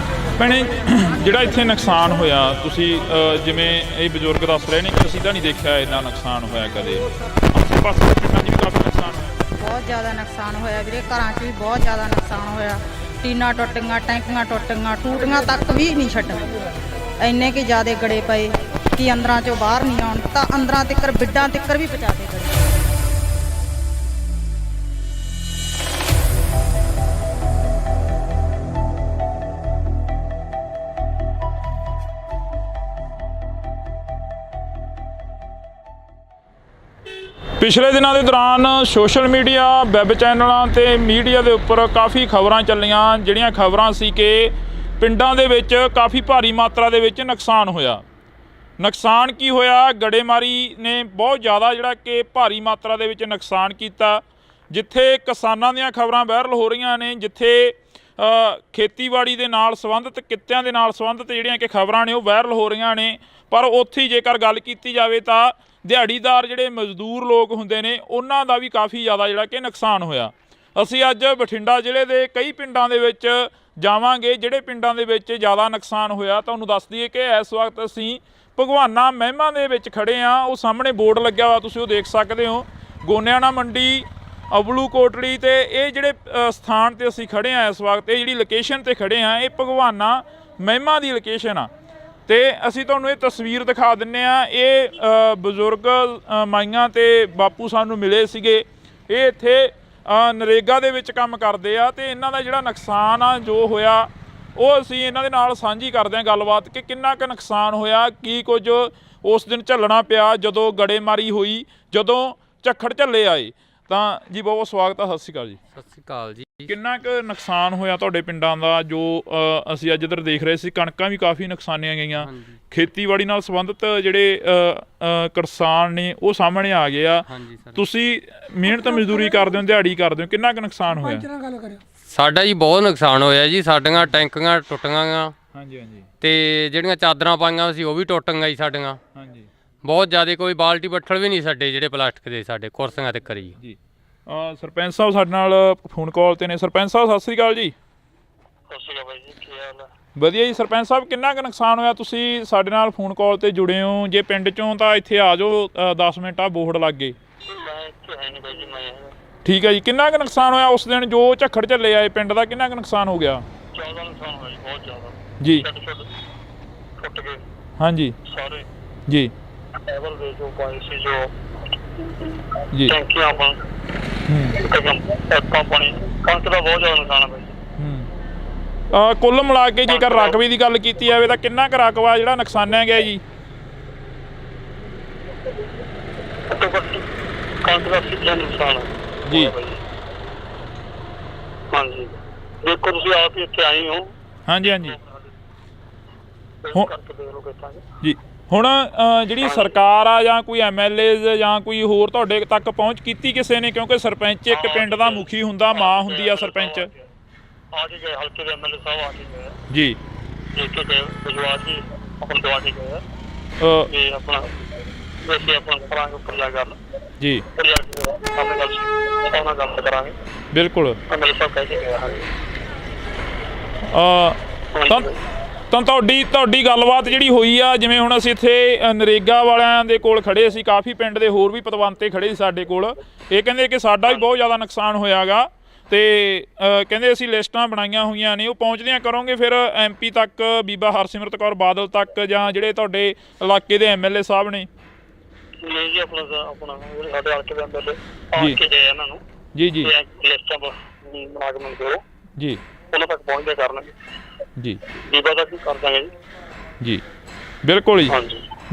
ਭੈਣੇ ਜਿਹੜਾ ਇੱਥੇ ਨੁਕਸਾਨ ਹੋਇਆ ਤੁਸੀਂ ਜਿਵੇਂ ਇਹ ਬਜ਼ੁਰਗ ਦੱਸ ਰਹੇ ਨੇ ਕਿ ਅਸੀਂ ਤਾਂ ਨਹੀਂ ਦੇਖਿਆ ਇੰਨਾ ਨੁਕਸਾਨ ਹੋਇਆ ਕਦੇ ਆਸੇ ਪਾਸੇ ਦੇ ਪਿੰਡਾਂ 'ਚ ਵੀ ਕਾਫੀ ਨੁਕਸਾਨ ਹੋਇਆ ਬਹੁਤ ਜ਼ਿਆਦਾ ਨੁਕਸਾਨ ਹੋਇਆ ਵੀਰੇ ਘਰਾਂ 'ਚ ਵੀ ਬਹੁਤ ਜ਼ਿਆਦਾ ਨੁਕਸਾਨ ਹੋਇਆ ਟੀਨਾਂ ਟੁੱਟ ਗਈਆਂ ਟੈਂਕੀਆਂ ਟੁੱਟ ਗਈਆਂ ਟੂਟੀਆਂ ਤੱਕ ਵੀ ਨਹੀਂ ਛੱਡ ਇੰਨੇ ਕਿ ਜ਼ਿਆਦਾ ਗੜੇ ਪਏ ਕਿ ਅੰਦਰਾਂ 'ਚੋਂ ਬਾਹਰ ਨਹੀਂ ਆਉਣ ਤਾਂ ਅੰਦਰਾਂ ਤੱਕ ਬਿੱਡਾਂ ਤੱਕ ਵੀ ਪਹੁੰਚਾ ਕੇ ਗਏ ਪਿਛਲੇ ਦਿਨਾਂ ਦੇ ਦੌਰਾਨ ਸੋਸ਼ਲ ਮੀਡੀਆ ਵੈਬ ਚੈਨਲਾਂ ਤੇ ਮੀਡੀਆ ਦੇ ਉੱਪਰ ਕਾਫੀ ਖਬਰਾਂ ਚੱਲੀਆਂ, ਜਿਹੜੀਆਂ ਖਬਰਾਂ ਸੀ ਕਿ ਪਿੰਡਾਂ ਦੇ ਵਿੱਚ ਕਾਫੀ ਭਾਰੀ ਮਾਤਰਾ ਦੇ ਵਿੱਚ ਨੁਕਸਾਨ ਹੋਇਆ। ਨੁਕਸਾਨ ਕੀ ਹੋਇਆ? ਗੜੇਮਾਰੀ ਨੇ ਬਹੁਤ ਜ਼ਿਆਦਾ ਜਿਹੜਾ ਕਿ ਭਾਰੀ ਮਾਤਰਾ ਦੇ ਵਿੱਚ ਨੁਕਸਾਨ ਕੀਤਾ। ਜਿੱਥੇ ਕਿਸਾਨਾਂ ਦੀਆਂ ਖਬਰਾਂ ਵਾਇਰਲ ਹੋ ਰਹੀਆਂ ਨੇ, ਜਿੱਥੇ ਖੇਤੀਬਾੜੀ ਦੇ ਨਾਲ ਸੰਬੰਧਿਤ ਕਿੱਤਿਆਂ ਦੇ ਨਾਲ ਸੰਬੰਧਿਤ ਜਿਹੜੀਆਂ ਕਿ ਖਬਰਾਂ ਨੇ ਉਹ ਵਾਇਰਲ ਹੋ ਰਹੀਆਂ ਨੇ, ਪਰ ਉੱਥੇ ਜੇਕਰ ਗੱਲ ਕੀਤੀ ਜਾਵੇ ਤਾਂ ਦਿਹਾੜੀਦਾਰ ਜਿਹੜੇ ਮਜ਼ਦੂਰ ਲੋਕ ਹੁੰਦੇ ਨੇ ਉਹਨਾਂ ਦਾ ਵੀ ਕਾਫੀ ਜ਼ਿਆਦਾ ਜਿਹੜਾ ਕਿ ਨੁਕਸਾਨ ਹੋਇਆ। ਅਸੀਂ ਅੱਜ ਬਠਿੰਡਾ ਜ਼ਿਲ੍ਹੇ ਦੇ ਕਈ ਪਿੰਡਾਂ ਦੇ ਵਿੱਚ ਜਾਵਾਂਗੇ, ਜਿਹੜੇ ਪਿੰਡਾਂ ਦੇ ਵਿੱਚ ਜ਼ਿਆਦਾ ਨੁਕਸਾਨ ਹੋਇਆ। ਤੁਹਾਨੂੰ ਦੱਸ ਦਈਏ ਕਿ ਇਸ ਵਕਤ ਅਸੀਂ ਭਗਵਾਨਾ ਮਹਿਮਾ ਦੇ ਵਿੱਚ ਖੜੇ ਹਾਂ। ਉਹ ਸਾਹਮਣੇ ਬੋਰਡ ਲੱਗਿਆ ਹੋਇਆ, ਤੁਸੀਂ ਉਹ ਦੇਖ ਸਕਦੇ ਹੋ, ਗੋਨਿਆਣਾ ਮੰਡੀ, ਅਬਲੂ ਕੋਟੜੀ। ਤੇ ਇਹ ਜਿਹੜੇ ਸਥਾਨ ਤੇ ਅਸੀਂ ਖੜੇ ਹਾਂ ਇਸ ਵਕਤ, ਇਹ ਜਿਹੜੀ ਲੋਕੇਸ਼ਨ ਤੇ ਖੜੇ ਹਾਂ, ਇਹ ਭਗਵਾਨਾ ਮਹਿਮਾ ਦੀ ਲੋਕੇਸ਼ਨ ਆ। ਤੇ ਅਸੀਂ ਤੁਹਾਨੂੰ ਇਹ ਤਸਵੀਰ ਦਿਖਾ ਦਿੰਨੇ ਆ। ਇਹ ਬਜ਼ੁਰਗ ਮਾਈਆਂ ਤੇ ਬਾਪੂ ਸਾਨੂੰ ਮਿਲੇ ਸੀਗੇ। ਇਹ ਇੱਥੇ ਨਰੇਗਾ ਦੇ ਵਿੱਚ ਕੰਮ ਕਰਦੇ ਆ ਤੇ ਇਹਨਾਂ ਦਾ ਜਿਹੜਾ ਨੁਕਸਾਨ ਆ ਜੋ ਹੋਇਆ ਉਹ ਅਸੀਂ ਇਹਨਾਂ ਦੇ ਨਾਲ ਸਾਂਝੀ ਕਰਦੇ ਹਾਂ ਗੱਲਬਾਤ ਕਿ ਕਿੰਨਾ ਕੁ ਨੁਕਸਾਨ ਹੋਇਆ, ਕੀ ਕੁਝ ਉਸ ਦਿਨ ਝੱਲਣਾ ਪਿਆ ਜਦੋਂ ਗੜੇਮਾਰੀ ਹੋਈ, ਜਦੋਂ ਝੱਖੜ ਝੱਲੇ ਆਏ। ਤਾਂ ਜੀ ਬਹੁਤ ਬਹੁਤ ਸਵਾਗਤ ਆ। ਸਤਿ ਸ਼੍ਰੀ ਅਕਾਲ ਜੀ। ਸਤਿ ਸ਼੍ਰੀ ਅਕਾਲ ਜੀ। ਕਿੰਨਾ ਕੁ ਨੁਕਸਾਨ ਹੋਇਆ ਤੁਹਾਡੇ ਪਿੰਡਾਂ ਦਾ? ਜੋ ਅਸੀਂ ਅੱਜ ਇੱਧਰ ਦੇਖ ਰਹੇ ਸੀ, ਕਣਕਾਂ ਵੀ ਕਾਫੀ ਨੁਕਸਾਨੀਆਂ ਗਈਆਂ। ਖੇਤੀਬਾੜੀ ਨਾਲ ਸੰਬੰਧਿਤ ਜਿਹੜੇ ਕਿਸਾਨ ਨੇ ਉਹ ਸਾਹਮਣੇ ਆ ਗਏ ਆ। ਤੁਸੀਂ ਮਿਹਨਤ ਮਜ਼ਦੂਰੀ ਕਰਦੇ ਹੋ, ਦਿਹਾੜੀ ਕਰਦੇ ਹੋ, ਕਿੰਨਾ ਕੁ ਨੁਕਸਾਨ ਹੋਇਆ? ਸਾਡਾ ਜੀ ਬਹੁਤ ਨੁਕਸਾਨ ਹੋਇਆ ਜੀ। ਸਾਡੀਆਂ ਟੈਂਕੀਆਂ ਟੁੱਟ ਗਈਆਂ। ਤੇ ਜਿਹੜੀਆਂ ਚਾਦਰਾਂ ਪਾਈਆਂ ਸੀ ਉਹ ਵੀ ਟੁੱਟ ਗਈਆਂ ਜੀ ਸਾਡੀਆਂ। ਬਹੁਤ ਜ਼ਿਆਦਾ, ਕੋਈ ਬਾਲਟੀ ਬੱਠਲ ਵੀ ਨਹੀਂ ਸਾਡੇ ਜਿਹੜੇ ਪਲਾਸਟਿਕ ਦੇ, ਸਾਡੇ ਕੁਰਸੀਆਂ ਤੇ ਕਰੀ ਜੀ। ਸਰਪੰਚ ਸਾਹਿਬ ਸਾਡੇ ਨਾਲ ਫੋਨ ਕਾਲ ਤੇ ਨੇ। ਸਰਪੰਚ ਸਾਹਿਬ ਸਤਿ ਸ਼੍ਰੀ ਅਕਾਲ ਜੀ। ਸਤਿ ਸ਼੍ਰੀ ਅਕਾਲ ਬਾਈ ਜੀ, ਕੀ ਹਾਲ ਹੈ? ਵਧੀਆ ਜੀ। ਸਰਪੰਚ ਸਾਹਿਬ ਕਿੰਨਾ ਕੁ ਨੁਕਸਾਨ ਹੋਇਆ? ਤੁਸੀਂ ਸਾਡੇ ਨਾਲ ਫੋਨ ਕਾਲ ਤੇ ਜੁੜੇ ਹੋ, ਜੇ ਪਿੰਡ ਚੋਂ ਤਾਂ ਇੱਥੇ ਆ ਜਾਓ, 10 ਮਿੰਟ ਆ ਬੋਰਡ ਲੱਗ ਗਏ। ਮੈਂ ਇੱਥੇ ਹੈ ਨਹੀਂ ਬਾਈ ਜੀ, ਮੈਂ ਠੀਕ ਹੈ ਜੀ। ਕਿੰਨਾ ਕੁ ਨੁਕਸਾਨ ਹੋਇਆ ਉਸ ਦਿਨ ਜੋ ਝੱਖੜ ਝੱਲੇ ਆਏ ਪਿੰਡ ਦਾ? ਕਿੰਨਾ ਕੁ ਨੁਕਸਾਨ ਹੋ ਗਿਆ? ਜ਼ਿਆਦਾ ਨੁਕਸਾਨ ਹੋਇਆ ਜੀ, ਬਹੁਤ ਜ਼ਿਆਦਾ ਜੀ। ਟੁੱਟ ਗਏ ਹਾਂਜੀ ਸਾਰੇ ਜੀ। ਟੇਬਲ ਦੇ ਜੋ ਪਾਈ ਸੀ, ਜੋ ਜੀ ਟੈਂਕੀਆਂ ਆਪਾਂ ਪਾਣੀ, ਕਣਕ ਦਾ ਬਹੁਤ ਜ਼ਿਆਦਾ ਨੁਕਸਾਨ ਹੈ ਬਾਈ ਜੀ। ਕੁੱਲ ਮਿਲਾ ਕੇ ਜੇਕਰ ਰਕਬੇ ਦੀ ਗੱਲ ਕੀਤੀ ਜਾਵੇ ਤਾਂ ਕਿੰਨਾ ਕੁ ਰਕਬਾ ਜਿਹੜਾ ਨੁਕਸਾਨਿਆ ਗਿਆ ਜੀ? ਘੱਟੋ ਘੱਟ ਕਣਕ ਦਾ 80% ਨੁਕਸਾਨ ਹੈ ਜੀ। ਹਾਂਜੀ, ਦੇਖੋ ਤੁਸੀਂ ਆਪ ਹੀ ਇੱਥੇ ਆਏ ਹੋ। ਹਾਂਜੀ ਹਾਂਜੀ ਕਰਕੇ ਦੇਖ ਲਓ ਕਿੱਥਾਂ ਜੀ। ਹੁਣ ਜਿਹੜੀ ਸਰਕਾਰ ਆ ਜਾਂ ਕੋਈ MLA ਜਾਂ ਕੋਈ ਹੋਰ ਤੁਹਾਡੇ ਤੱਕ ਪਹੁੰਚ ਕੀਤੀ ਕਿਸੇ ਨੇ? ਕਿਉਂਕਿ ਸਰਪੰਚ ਇੱਕ ਪਿੰਡ ਦਾ ਮੁਖੀ ਹੁੰਦਾ, ਮਾਂ ਹੁੰਦੀ ਆ ਸਰਪੰਚ। ਆ ਕੇ ਗਏ, ਹਲਕੇ ਦੇ MLA ਸਾਹਿਬ ਆ ਕੇ ਗਏ ਜੀ। ਦੇਖ ਕੇ ਗਏ, ਵਿਜਵਾਰ ਜੀ ਆਪਣਾ ਦਵਾ ਕੇ ਗਏ ਤੇ ਆਪਣਾ ਵੈਸੇ ਆਪਣਾ ਕਰਾਂਗੇ ਉੱਪਰ ਜਾ ਗੱਲ ਜੀ। ਉੱਪਰ ਜਾ ਕੇ ਆਪਣੇ ਗੱਲ ਉਹਨਾਂ ਗੱਲ ਕਰਾਂਗੇ। ਬਿਲਕੁਲ। MLA ਸਾਹਿਬ ਕਹਿ ਕੇ ਗਏ। ਹਾਂਜੀ ਤਾਂ ਤੁਹਾਡੀ ਗੱਲਬਾਤ ਜਿਹੜੀ ਹੋਈ ਆ, ਜਿਵੇਂ ਹੁਣ ਅਸੀਂ ਇੱਥੇ ਨਰੇਗਾ ਵਾਲਿਆਂ ਦੇ ਕੋਲ ਖੜੇ ਸੀ, ਕਾਫੀ ਪਿੰਡ ਦੇ ਹੋਰ ਵੀ ਪਤਵੰਤੇ ਖੜੇ ਸੀ ਸਾਡੇ ਕੋਲ। ਇਹ ਕਹਿੰਦੇ ਕਿ ਸਾਡਾ ਵੀ ਬਹੁਤ ਜ਼ਿਆਦਾ ਨੁਕਸਾਨ ਹੋਇਆ ਗਾ ਤੇ ਕਹਿੰਦੇ ਅਸੀਂ ਲਿਸਟਾਂ ਬਣਾਈਆਂ ਹੋਈਆਂ ਨੇ, ਉਹ ਪਹੁੰਚਦੀਆਂ ਕਰੋਗੇ ਫਿਰ MP ਤੱਕ, ਬੀਬਾ ਹਰਸਿਮਰਤ ਕੌਰ ਬਾਦਲ ਤੱਕ, ਜਾਂ ਜਿਹੜੇ ਤੁਹਾਡੇ ਇਲਾਕੇ ਦੇ MLA ਸਾਹਿਬ ਨੇ? ਨਹੀਂ ਜੀ, ਆਪਣਾ ਜਿਹੜੇ ਸਾਡੇ ਹਲਕੇ ਦੇ MLA ਆ ਕੇ ਗਏ ਇਹਨਾਂ ਨੂੰ ਜੀ ਜੀ ਲਿਸਟਾਂ ਬਣਾ ਕੇ ਮੰਗੋ ਜੀ, ਉਹਨਾਂ ਤੱਕ ਪਹੁੰਚਦੇ ਕਰਨਗੇ ਜੀ। ਬੀਬਾ ਤੱਕ ਕਰ ਦਾਂਗੇ ਜੀ। ਜੀ ਬਿਲਕੁਲ ਜੀ।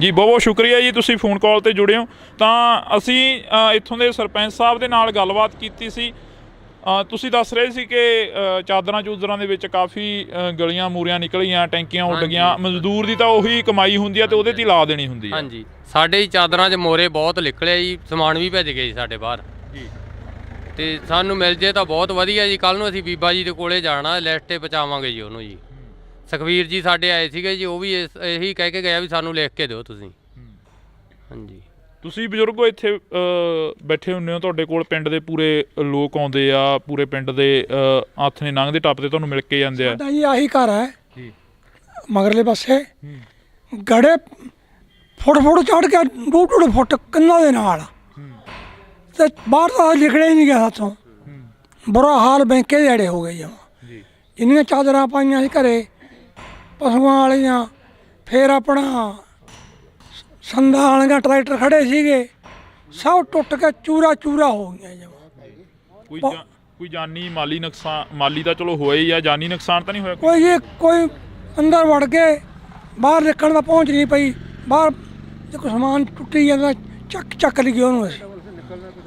ਜੀ ਬਹੁਤ ਬਹੁਤ ਸ਼ੁਕਰੀਆ ਜੀ, ਤੁਸੀਂ ਫੋਨ ਕਾਲ ਤੇ ਜੁੜੇ ਹੋ। ਤਾਂ ਅਸੀਂ ਇੱਥੋਂ ਦੇ ਸਰਪੰਚ ਸਾਹਿਬ ਦੇ ਨਾਲ ਗੱਲਬਾਤ ਕੀਤੀ ਸੀ। ਤੁਸੀਂ ਦੱਸ ਰਹੇ ਸੀ ਕਿ ਚਾਦਰਾਂ ਚੂਦਰਾਂ ਦੇ ਵਿੱਚ ਕਾਫੀ ਗਲੀਆਂ ਮੂਰੀਆਂ ਨਿਕਲੀਆਂ, ਟੈਂਕੀਆਂ ਉੱਡ ਗਈਆਂ। ਮਜ਼ਦੂਰ ਦੀ ਤਾਂ ਉਹੀ ਕਮਾਈ ਹੁੰਦੀ ਆ ਤੇ ਉਹਦੇ ਤੇ ਲਾ ਦੇਣੀ ਹੁੰਦੀ ਆ। ਹਾਂਜੀ, ਸਾਡੇ ਚਾਦਰਾਂ 'ਚ ਮੋਰੇ ਬਹੁਤ ਨਿਕਲੇ ਜੀ, ਸਮਾਨ ਵੀ ਭੇਜ ਗਏ ਜੀ ਸਾਡੇ ਬਾਹਰ ਜੀ। ਤੇ ਸਾਨੂੰ ਮਿਲ ਜੇ ਤਾਂ ਬਹੁਤ ਵਧੀਆ ਜੀ। ਕੱਲ੍ਹ ਨੂੰ ਅਸੀਂ ਬੀਬਾ ਜੀ ਦੇ ਕੋਲੇ ਜਾਣਾ, ਲਿਸਟ 'ਤੇ ਪਹੁੰਚਾਵਾਂਗੇ ਜੀ ਉਹਨੂੰ ਜੀ। ਸੁਖਵੀਰ ਜੀ ਸਾਡੇ ਆਏ ਸੀਗੇ ਜੀ, ਉਹ ਵੀ ਇਹੀ ਕਹਿ ਕੇ ਗਿਆ ਵੀ ਸਾਨੂੰ ਲਿਖ ਕੇ ਦਿਓ ਤੁਸੀਂ। ਹਾਂਜੀ, ਤੁਸੀਂ ਬਜ਼ੁਰਗੋ ਇੱਥੇ ਬੈਠੇ ਹੁੰਦੇ ਹੋ, ਤੁਹਾਡੇ ਕੋਲ ਪਿੰਡ ਦੇ ਪੂਰੇ ਲੋਕ ਆਉਂਦੇ ਆ, ਪੂਰੇ ਪਿੰਡ ਦੇ ਹੱਥ ਨੇ ਲੰਘਦੇ ਟੱਪਦੇ ਤੁਹਾਨੂੰ ਮਿਲ ਕੇ ਜਾਂਦੇ ਆ। ਸਾਡਾ ਜੀ ਆਹੀ ਘਰ ਹੈ ਜੀ, ਮਗਰਲੇ ਪਾਸੇ ਗੜੇ ਫੁੱਟ ਚੜ੍ਹ ਕੇ 2-2 ਫੁੱਟ ਕੰਨਾਂ ਦੇ ਨਾਲ ਤੇ ਬਾਹਰ ਤਾਂ ਨਿਕਲਿਆ ਹੀ ਨਹੀਂ ਗਿਆ ਹੱਥੋਂ। ਬੁਰਾ ਹਾਲ ਬੈਂਕੇ ਦੇ ਅੜੇ ਹੋ ਗਏ ਜਮਾਂ। ਇੰਨੀਆਂ ਚਾਦਰਾਂ ਪਾਈਆਂ ਸੀ ਘਰੇ ਪਸ਼ੂਆਂ ਵਾਲੀਆਂ, ਫਿਰ ਆਪਣਾ ਸੰਦਾਂ ਵਾਲੀਆਂ ਟਰੈਕਟਰ ਖੜੇ ਸੀਗੇ, ਸਭ ਟੁੱਟ ਕੇ ਚੂਰਾ ਹੋ ਗਈਆਂ ਜਮਾਂ। ਕੋਈ ਜਾਨੀ ਮਾਲੀ ਨੁਕਸਾਨ? ਮਾਲੀ ਤਾਂ ਚਲੋ ਹੋਇਆ ਹੀ ਆ, ਜਾਨੀ ਨੁਕਸਾਨ ਤਾਂ ਨਹੀਂ ਹੋਇਆ ਕੋਈ ਅੰਦਰ ਵੜ ਕੇ ਬਾਹਰ ਨਿਕਲਣ ਦਾ ਪਹੁੰਚ ਨਹੀਂ ਪਈ। ਬਾਹਰ ਜੇ ਕੋਈ ਸਮਾਨ ਟੁੱਟੀ ਜਾਂਦਾ ਚੱਕ ਲਈ ਉਹਨੂੰ ਅਸੀਂ।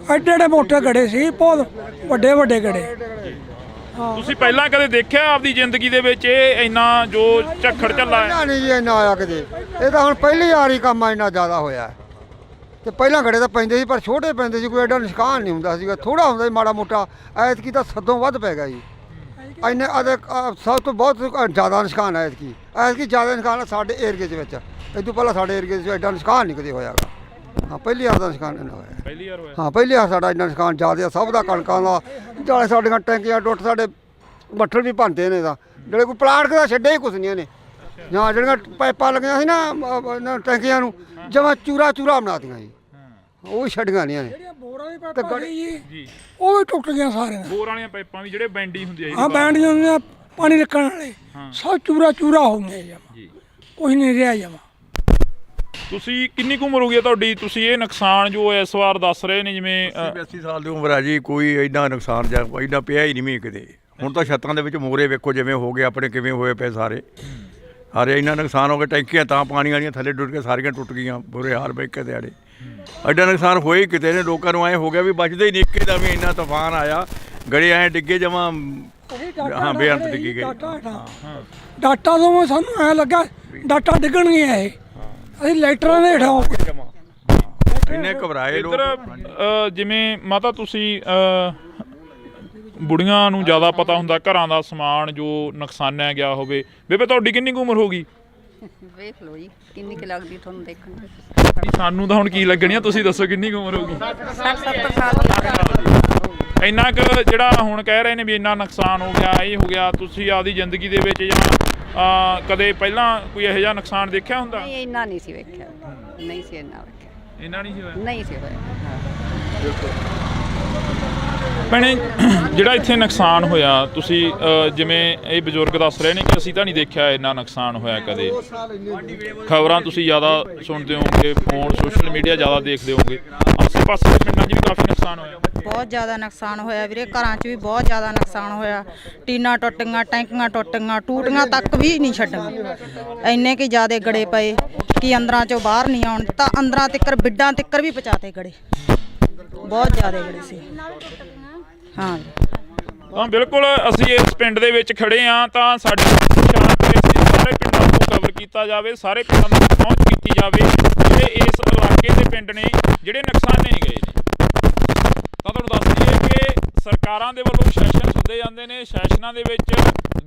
ਐਡੇ ਐਡੇ ਮੋਟੇ ਗੜੇ ਸੀ, ਬਹੁਤ ਵੱਡੇ ਵੱਡੇ ਗੜੇ। ਤੁਸੀਂ ਪਹਿਲਾਂ ਕਦੇ ਦੇਖਿਆ ਆਪਦੀ ਜ਼ਿੰਦਗੀ ਦੇ ਵਿੱਚ ਇਹ ਇੰਨਾ ਜੋ ਝੱਖੜ ਝੱਲਾ ਹੈ? ਨਹੀਂ ਜੀ ਇੰਨਾ ਆਇਆ ਕਿਤੇ, ਇਹ ਤਾਂ ਹੁਣ ਪਹਿਲੀ ਵਾਰੀ ਕੰਮ ਇੰਨਾ ਜ਼ਿਆਦਾ ਹੋਇਆ ਹੈ। ਤੇ ਪਹਿਲਾਂ ਗੜੇ ਤਾਂ ਪੈਂਦੇ ਸੀ ਪਰ ਛੋਟੇ ਪੈਂਦੇ ਸੀ, ਕੋਈ ਐਡਾ ਨੁਕਸਾਨ ਨਹੀਂ ਹੁੰਦਾ ਸੀਗਾ, ਥੋੜਾ ਹੁੰਦਾ ਸੀ ਮਾੜਾ ਮੋਟਾ। ਐਤਕੀ ਤਾਂ ਸਦੋਂ ਵੱਧ ਪੈ ਗਿਆ ਜੀ, ਇੰਨੇ ਸਭ ਤੋਂ ਬਹੁਤ ਜ਼ਿਆਦਾ ਨੁਕਸਾਨ ਹੈ ਐਤਕੀ। ਐਤਕੀ ਜ਼ਿਆਦਾ ਨੁਕਸਾਨ ਸਾਡੇ ਏਰੀਏ ਦੇ ਵਿੱਚ, ਇਹ ਤੋਂ ਪਹਿਲਾਂ ਸਾਡੇ ਏਰੀਏ 'ਚ ਐਡਾ ਨੁਕਸਾਨ ਨਹੀਂ ਕਦੇ ਹੋਇਆਗਾ। ਹਾਂ ਪਹਿਲੀ ਵਾਰ ਦਾ ਨੁਕਸਾਨ ਇੰਨਾ ਹੋਇਆ, ਪਹਿਲੀ ਵਾਰ ਹੋਇਆ। ਹਾਂ ਪਹਿਲੀ ਵਾਰ ਸਾਡਾ ਇੰਨਾ ਨੁਕਸਾਨ ਜ਼ਿਆਦਾ ਸਭ ਦਾ, ਕਣਕਾਂ ਦਾ, ਜਾਲੇ ਸਾਡੀਆਂ ਟੈਂਕੀਆਂ ਟੁੱਟ, ਸਾਡੇ ਬੱਠਲ ਵੀ ਭੰਨਦੇ ਨੇ ਤਾਂ, ਜਿਹੜੇ ਕੋਈ ਪਲਾਟ ਦਾ ਛੱਡਿਆ ਹੀ ਕੁਛ ਨਹੀਂ ਇਹਨੇ। ਜਾਂ ਜਿਹੜੀਆਂ ਪਾਈਪਾਂ ਲੱਗੀਆਂ ਸੀ ਨਾ ਟੈਂਕੀਆਂ ਨੂੰ, ਜਮਾਂ ਚੂਰਾ ਚੂਰਾ ਬਣਾਤੀਆਂ ਜੀ, ਉਹ ਵੀ ਛੱਡੀਆਂ ਨਹੀਂ ਇਹਨੇ। ਬੋਰਾਂ ਦੀ ਪਾਈਪਾਂ ਜੀ ਉਹ ਵੀ ਟੁੱਟ ਗਈਆਂ ਸਾਰੀਆਂ। ਬੋਰ ਵਾਲੀਆਂ ਪਾਈਪਾਂ ਵੀ ਜਿਹੜੇ ਬੈਂਡੀ ਹੁੰਦੀ ਹੈ ਹਾਂ ਬੈਂਡੀਆਂ ਹੁੰਦੀਆਂ ਪਾਣੀ ਰੱਖਣ ਵਾਲੇ, ਸਭ ਚੂਰਾ ਚੂਰਾ ਹੋ ਗਏ ਜਮਾ, ਕੁਝ ਨਹੀਂ ਰਿਹਾ ਜਮਾ। ਤੁਸੀਂ ਕਿੰਨੀ ਕੁ ਉਮਰ ਹੋ ਗਈ ਤੁਹਾਡੀ, ਤੁਸੀਂ ਇਹ ਨੁਕਸਾਨ ਜੋ ਇਸ ਵਾਰ ਦੱਸ ਰਹੇ ਨੇ ਜਿਵੇਂ 80 ਸਾਲ ਦੀ ਉਮਰ ਹੈ ਜੀ, ਕੋਈ ਇੰਨਾ ਨੁਕਸਾਨ ਜਾਂ ਇੰਨਾ ਪਿਆ ਹੀ ਨਹੀਂ ਮੀਂਹ ਕਿਤੇ। ਹੁਣ ਤਾਂ ਛੱਤਾਂ ਦੇ ਵਿੱਚ ਮੋਰੇ ਵੇਖੋ ਜਿਵੇਂ ਹੋ ਗਏ ਆਪਣੇ, ਕਿਵੇਂ ਹੋਏ ਪਏ ਸਾਰੇ ਇੰਨਾ ਨੁਕਸਾਨ ਹੋ ਗਿਆ। ਟੈਂਕੀਆਂ ਤਾਂ ਪਾਣੀ ਵਾਲੀਆਂ ਥੱਲੇ ਡੁੱਟ ਕੇ ਸਾਰੀਆਂ ਟੁੱਟ ਗਈਆਂ, ਬੁਰੇ ਹਾਲ ਬੈਕੇ ਦਿਹਾੜੇ। ਐਡਾ ਨੁਕਸਾਨ ਹੋਏ ਕਿਤੇ ਨੇ, ਲੋਕਾਂ ਨੂੰ ਐਂ ਹੋ ਗਿਆ ਵੀ ਬਚਦੇ ਹੀ ਨਹੀਂ। ਇੱਕੇ ਦਾ ਵੀ ਇੰਨਾ ਤੂਫਾਨ ਆਇਆ, ਗੜੇ ਐਂ ਡਿੱਗੇ ਜਮਾ, ਹਾਂ ਬੇਅੰਤ ਡਿੱਗੀ ਗਏ। ਡਾਟਾ ਤੋਂ ਸਾਨੂੰ ਐ ਲੱਗਾ ਡਾਟਾ ਡਿੱਗਣਗੇ ਇਹ, ਅਸੀਂ ਲਾਈਟਰਾਂ ਦੇ ਹੇਠਾਂ ਇੰਨੇ ਘਬਰਾਏ ਲੋਕ। ਇੱਧਰ ਜਿਵੇਂ ਮਾਤਾ ਤੁਸੀਂ ਬੁੜੀਆਂ ਨੂੰ ਜ਼ਿਆਦਾ ਪਤਾ ਹੁੰਦਾ ਘਰਾਂ ਦਾ ਸਮਾਨ ਜੋ ਨੁਕਸਾਨਿਆ ਗਿਆ ਹੋਵੇ। ਬੇਬੇ ਤੁਹਾਡੀ ਕਿੰਨੀ ਕੁ ਉਮਰ ਹੋ ਗਈ? ਵੇਖ ਲਓ ਜੀ ਕਿੰਨੀ ਕੁ ਲੱਗਦੀ ਤੁਹਾਨੂੰ ਦੇਖਣ ਨੂੰ। ਸਾਨੂੰ ਤਾਂ ਹੁਣ ਕੀ ਲੱਗਣੀ ਆ, ਤੁਸੀਂ ਦੱਸੋ ਕਿੰਨੀ ਕੁ ਉਮਰ ਹੋ ਗਈ? 60-70 ਸਾਲ। ਇੰਨਾ ਕੁ ਜਿਹੜਾ ਹੁਣ ਕਹਿ ਰਹੇ ਨੇ ਵੀ ਇੰਨਾ ਨੁਕਸਾਨ ਹੋ ਗਿਆ, ਇਹ ਹੋ ਗਿਆ, ਤੁਸੀਂ ਆਪਦੀ ਜ਼ਿੰਦਗੀ ਦੇ ਵਿੱਚ ਜਾਂ ਕਦੇ ਪਹਿਲਾਂ ਕੋਈ ਇਹੋ ਜਿਹਾ ਨੁਕਸਾਨ ਦੇਖਿਆ ਹੁੰਦਾ? ਨਹੀਂ ਇੰਨਾ ਨਹੀਂ ਸੀ ਵੇਖਿਆ, ਨਹੀਂ ਸੀ ਇੰਨਾ ਵੇਖਿਆ, ਇੰਨਾ ਨਹੀਂ ਸੀ ਹੋਇਆ? ਨਹੀਂ ਸੀ ਹੋਇਆ। ਭੈਣੇ ਜਿਹੜਾ ਇੱਥੇ ਨੁਕਸਾਨ ਹੋਇਆ, ਤੁਸੀਂ ਜਿਵੇਂ ਇਹ ਬਜ਼ੁਰਗ ਦੱਸ ਰਹੇ ਨੇ ਕਿ ਅਸੀਂ ਤਾਂ ਨਹੀਂ ਦੇਖਿਆ ਇੰਨਾ ਨੁਕਸਾਨ ਹੋਇਆ ਕਦੇ। ਖਬਰਾਂ ਤੁਸੀਂ ਜ਼ਿਆਦਾ ਸੁਣਦੇ ਹੋਵੋਗੇ, ਫੋਨ ਸੋਸ਼ਲ ਮੀਡੀਆ ਜ਼ਿਆਦਾ ਦੇਖਦੇ ਹੋਵੋਗੇ, ਆਸੇ ਪਾਸੇ ਦੇ ਪਿੰਡਾਂ 'ਚ ਵੀ ਕਾਫੀ ਨੁਕਸਾਨ ਹੋਇਆ। ਬਹੁਤ ਜ਼ਿਆਦਾ ਨੁਕਸਾਨ ਹੋਇਆ ਵੀਰੇ, ਘਰਾਂ 'ਚ ਵੀ ਬਹੁਤ ਜ਼ਿਆਦਾ ਨੁਕਸਾਨ ਹੋਇਆ। ਟੀਨਾਂ ਟੁੱਟੀਆਂ, ਟੈਂਕੀਆਂ ਟੁੱਟੀਆਂ, ਟੂਟੀਆਂ ਤੱਕ ਵੀ ਨਹੀਂ ਛੱਡੀਆਂ। ਇੰਨੇ ਕਿ ਜ਼ਿਆਦੇ ਗੜੇ ਪਏ ਕਿ ਅੰਦਰਾਂ 'ਚੋਂ ਬਾਹਰ ਨਹੀਂ ਆਉਣ ਤਾਂ, ਅੰਦਰਾਂ ਤਿੱਕਰ ਬਿੱਡਾਂ ਤਿੱਕਰ ਵੀ ਪਹੁੰਚਾਤੇ ਗੜੇ, ਬਹੁਤ ਜ਼ਿਆਦੇ ਗੜੇ ਸੀ। ਹਾਂ ਤਾਂ ਬਿਲਕੁਲ ਅਸੀਂ ਇਸ ਪਿੰਡ ਦੇ ਵਿੱਚ ਖੜੇ ਹਾਂ, ਤਾਂ ਸਾਡੇ ਸਾਰੇ ਪਿੰਡਾਂ ਨੂੰ ਕਵਰ ਕੀਤਾ ਜਾਵੇ, ਸਾਰੇ ਪਿੰਡਾਂ ਨੂੰ ਪਹੁੰਚ ਕੀਤੀ ਜਾਵੇ ਜਿਹੜੇ ਇਸ ਇਲਾਕੇ ਦੇ ਪਿੰਡ ਨੇ ਜਿਹੜੇ ਨੁਕਸਾਨੇ ਗਏ ਨੇ। ਤਾਂ ਤੁਹਾਨੂੰ ਦੱਸ ਦਈਏ ਕਿ ਸਰਕਾਰਾਂ ਦੇ ਵੱਲੋਂ ਸੈਸ਼ਨ ਹੁੰਦੇ ਜਾਂਦੇ ਨੇ, ਸੈਸ਼ਨਾਂ ਦੇ ਵਿੱਚ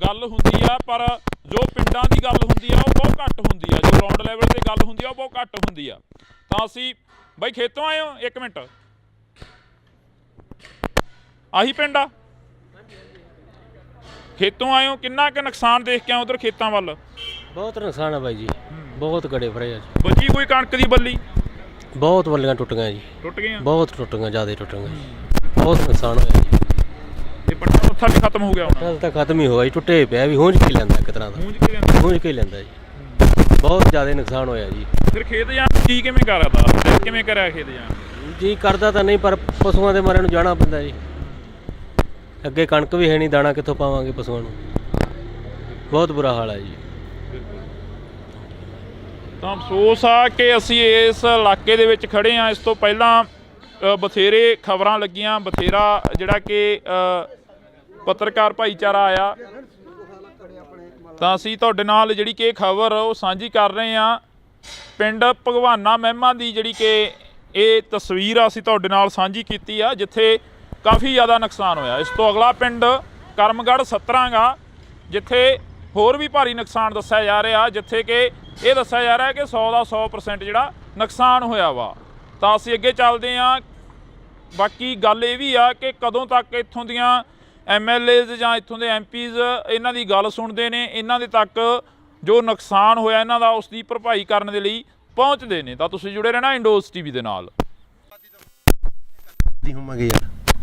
ਗੱਲ ਹੁੰਦੀ ਆ, ਪਰ ਜੋ ਪਿੰਡਾਂ ਦੀ ਗੱਲ ਹੁੰਦੀ ਆ ਉਹ ਬਹੁਤ ਘੱਟ ਹੁੰਦੀ ਆ, ਜੋ ਗਰਾਊਂਡ ਲੈਵਲ ਤੇ ਗੱਲ ਹੁੰਦੀ ਆ ਉਹ ਬਹੁਤ ਘੱਟ ਹੁੰਦੀ ਆ। ਤਾਂ ਅਸੀਂ ਬਾਈ ਖੇਤੋਂ ਆਏ ਹੋ? 1 ਮਿੰਟ, ਆਹੀ ਪਿੰਡ ਆ? ਖੇਤੋਂ ਆਏ ਹੋ, ਕਿੰਨਾ ਕੁ ਨੁਕਸਾਨ ਦੇਖ ਕੇ ਆਏ ਉਧਰ ਖੇਤਾਂ ਵੱਲ? ਬਹੁਤ ਨੁਕਸਾਨ ਹੈ ਬਾਈ ਜੀ, ਬਹੁਤ ਗੜੇ ਫਰੇ। ਬਚੀ ਕੋਈ ਕਣਕ ਦੀ ਬੱਲੀ? ਬਹੁਤ ਬੱਲੀਆਂ ਟੁੱਟ ਗਈਆਂ ਜੀ, ਟੁੱਟ ਗਈਆਂ, ਬਹੁਤ ਟੁੱਟ ਗਈਆਂ, ਜ਼ਿਆਦਾ ਟੁੱਟ ਗਈਆਂ, ਬਹੁਤ ਨੁਕਸਾਨ ਹੋਇਆ ਜੀ। ਇਹ ਪੱਟਾ ਪੱਥਾ ਵੀ ਖਤਮ ਹੋ ਗਿਆ ਹੁਣ? ਕੱਲ ਤਾਂ ਖਤਮ ਹੀ ਹੋ ਗਿਆ ਜੀ, ਟੁੱਟੇ ਪਿਆ ਵੀ, ਹੂੰਝ ਕੇ ਲੈਂਦਾ ਇੱਕ ਤਰ੍ਹਾਂ ਦਾ, ਹੂੰਝ ਕੇ ਲੈਂਦਾ ਜੀ। ਬਹੁਤ ਜ਼ਿਆਦਾ ਨੁਕਸਾਨ ਹੋਇਆ ਜੀ। ਫਿਰ ਖੇਤ ਜਾਣ ਕੀ ਕਿਵੇਂ ਕਰਦਾ, ਕਿਵੇਂ ਕਰਿਆ ਖੇਤ ਜਾਣ? ਜੀ ਕਰਦਾ ਤਾਂ ਨਹੀਂ, ਪਰ ਪਸ਼ੂਆਂ ਦੇ ਮਾਰੇ ਨੂੰ ਜਾਣਾ ਪੈਂਦਾ ਜੀ। ਅੱਗੇ ਕਣਕ ਵੀ ਹੈ ਨਹੀਂ, ਦਾਣਾ ਕਿੱਥੋਂ ਪਾਵਾਂਗੇ ਪਸ਼ੂਆਂ ਨੂੰ, ਬਹੁਤ ਬੁਰਾ ਹਾਲ ਹੈ ਜੀ। ਤਾਂ ਅਫਸੋਸ ਆ ਕਿ ਅਸੀਂ ਇਸ ਇਲਾਕੇ ਦੇ ਵਿੱਚ ਖੜੇ ਹਾਂ। ਇਸ ਤੋਂ ਪਹਿਲਾਂ ਬਥੇਰੇ ਖਬਰਾਂ ਲੱਗੀਆਂ, ਬਥੇਰਾ ਜਿਹੜਾ ਕਿ ਪੱਤਰਕਾਰ ਭਾਈਚਾਰਾ ਆਇਆ, ਤਾਂ ਅਸੀਂ ਤੁਹਾਡੇ ਨਾਲ ਜਿਹੜੀ ਕਿ ਖਬਰ ਉਹ ਸਾਂਝੀ ਕਰ ਰਹੇ ਹਾਂ। ਪਿੰਡ ਭਗਵਾਨਾ ਮਹਿਮਾ ਦੀ ਜਿਹੜੀ ਕਿ ਇਹ ਤਸਵੀਰ ਅਸੀਂ ਤੁਹਾਡੇ ਨਾਲ ਸਾਂਝੀ ਕੀਤੀ ਆ, ਜਿੱਥੇ ਕਾਫੀ ਜ਼ਿਆਦਾ ਨੁਕਸਾਨ ਹੋਇਆ। ਇਸ ਤੋਂ ਅਗਲਾ ਪਿੰਡ ਕਰਮਗੜ੍ਹ 17 ਗਾ, ਜਿੱਥੇ ਹੋਰ ਵੀ ਭਾਰੀ ਨੁਕਸਾਨ ਦੱਸਿਆ ਜਾ ਰਿਹਾ, ਜਿੱਥੇ ਕਿ ਇਹ ਦੱਸਿਆ ਜਾ ਰਿਹਾ ਕਿ 100 ਦਾ 100% ਜਿਹੜਾ ਨੁਕਸਾਨ ਹੋਇਆ ਵਾ। ਤਾਂ ਅਸੀਂ ਅੱਗੇ ਚੱਲਦੇ ਹਾਂ। ਬਾਕੀ ਗੱਲ ਇਹ ਵੀ ਆ ਕਿ ਕਦੋਂ ਤੱਕ ਇੱਥੋਂ ਦੀਆਂ MLAs ਜਾਂ ਇੱਥੋਂ ਦੇ MPs ਇਹਨਾਂ ਦੀ ਗੱਲ ਸੁਣਦੇ ਨੇ, ਇਹਨਾਂ ਦੇ ਤੱਕ ਜੋ ਨੁਕਸਾਨ ਹੋਇਆ ਇਹਨਾਂ ਦਾ ਉਸ ਦੀ ਭਰਪਾਈ ਕਰਨ ਦੇ ਲਈ ਪਹੁੰਚਦੇ ਨੇ। ਤਾਂ ਤੁਸੀਂ ਜੁੜੇ ਰਹਿਣਾ ਇੰਡੋਜ਼ TV ਦੇ ਨਾਲ।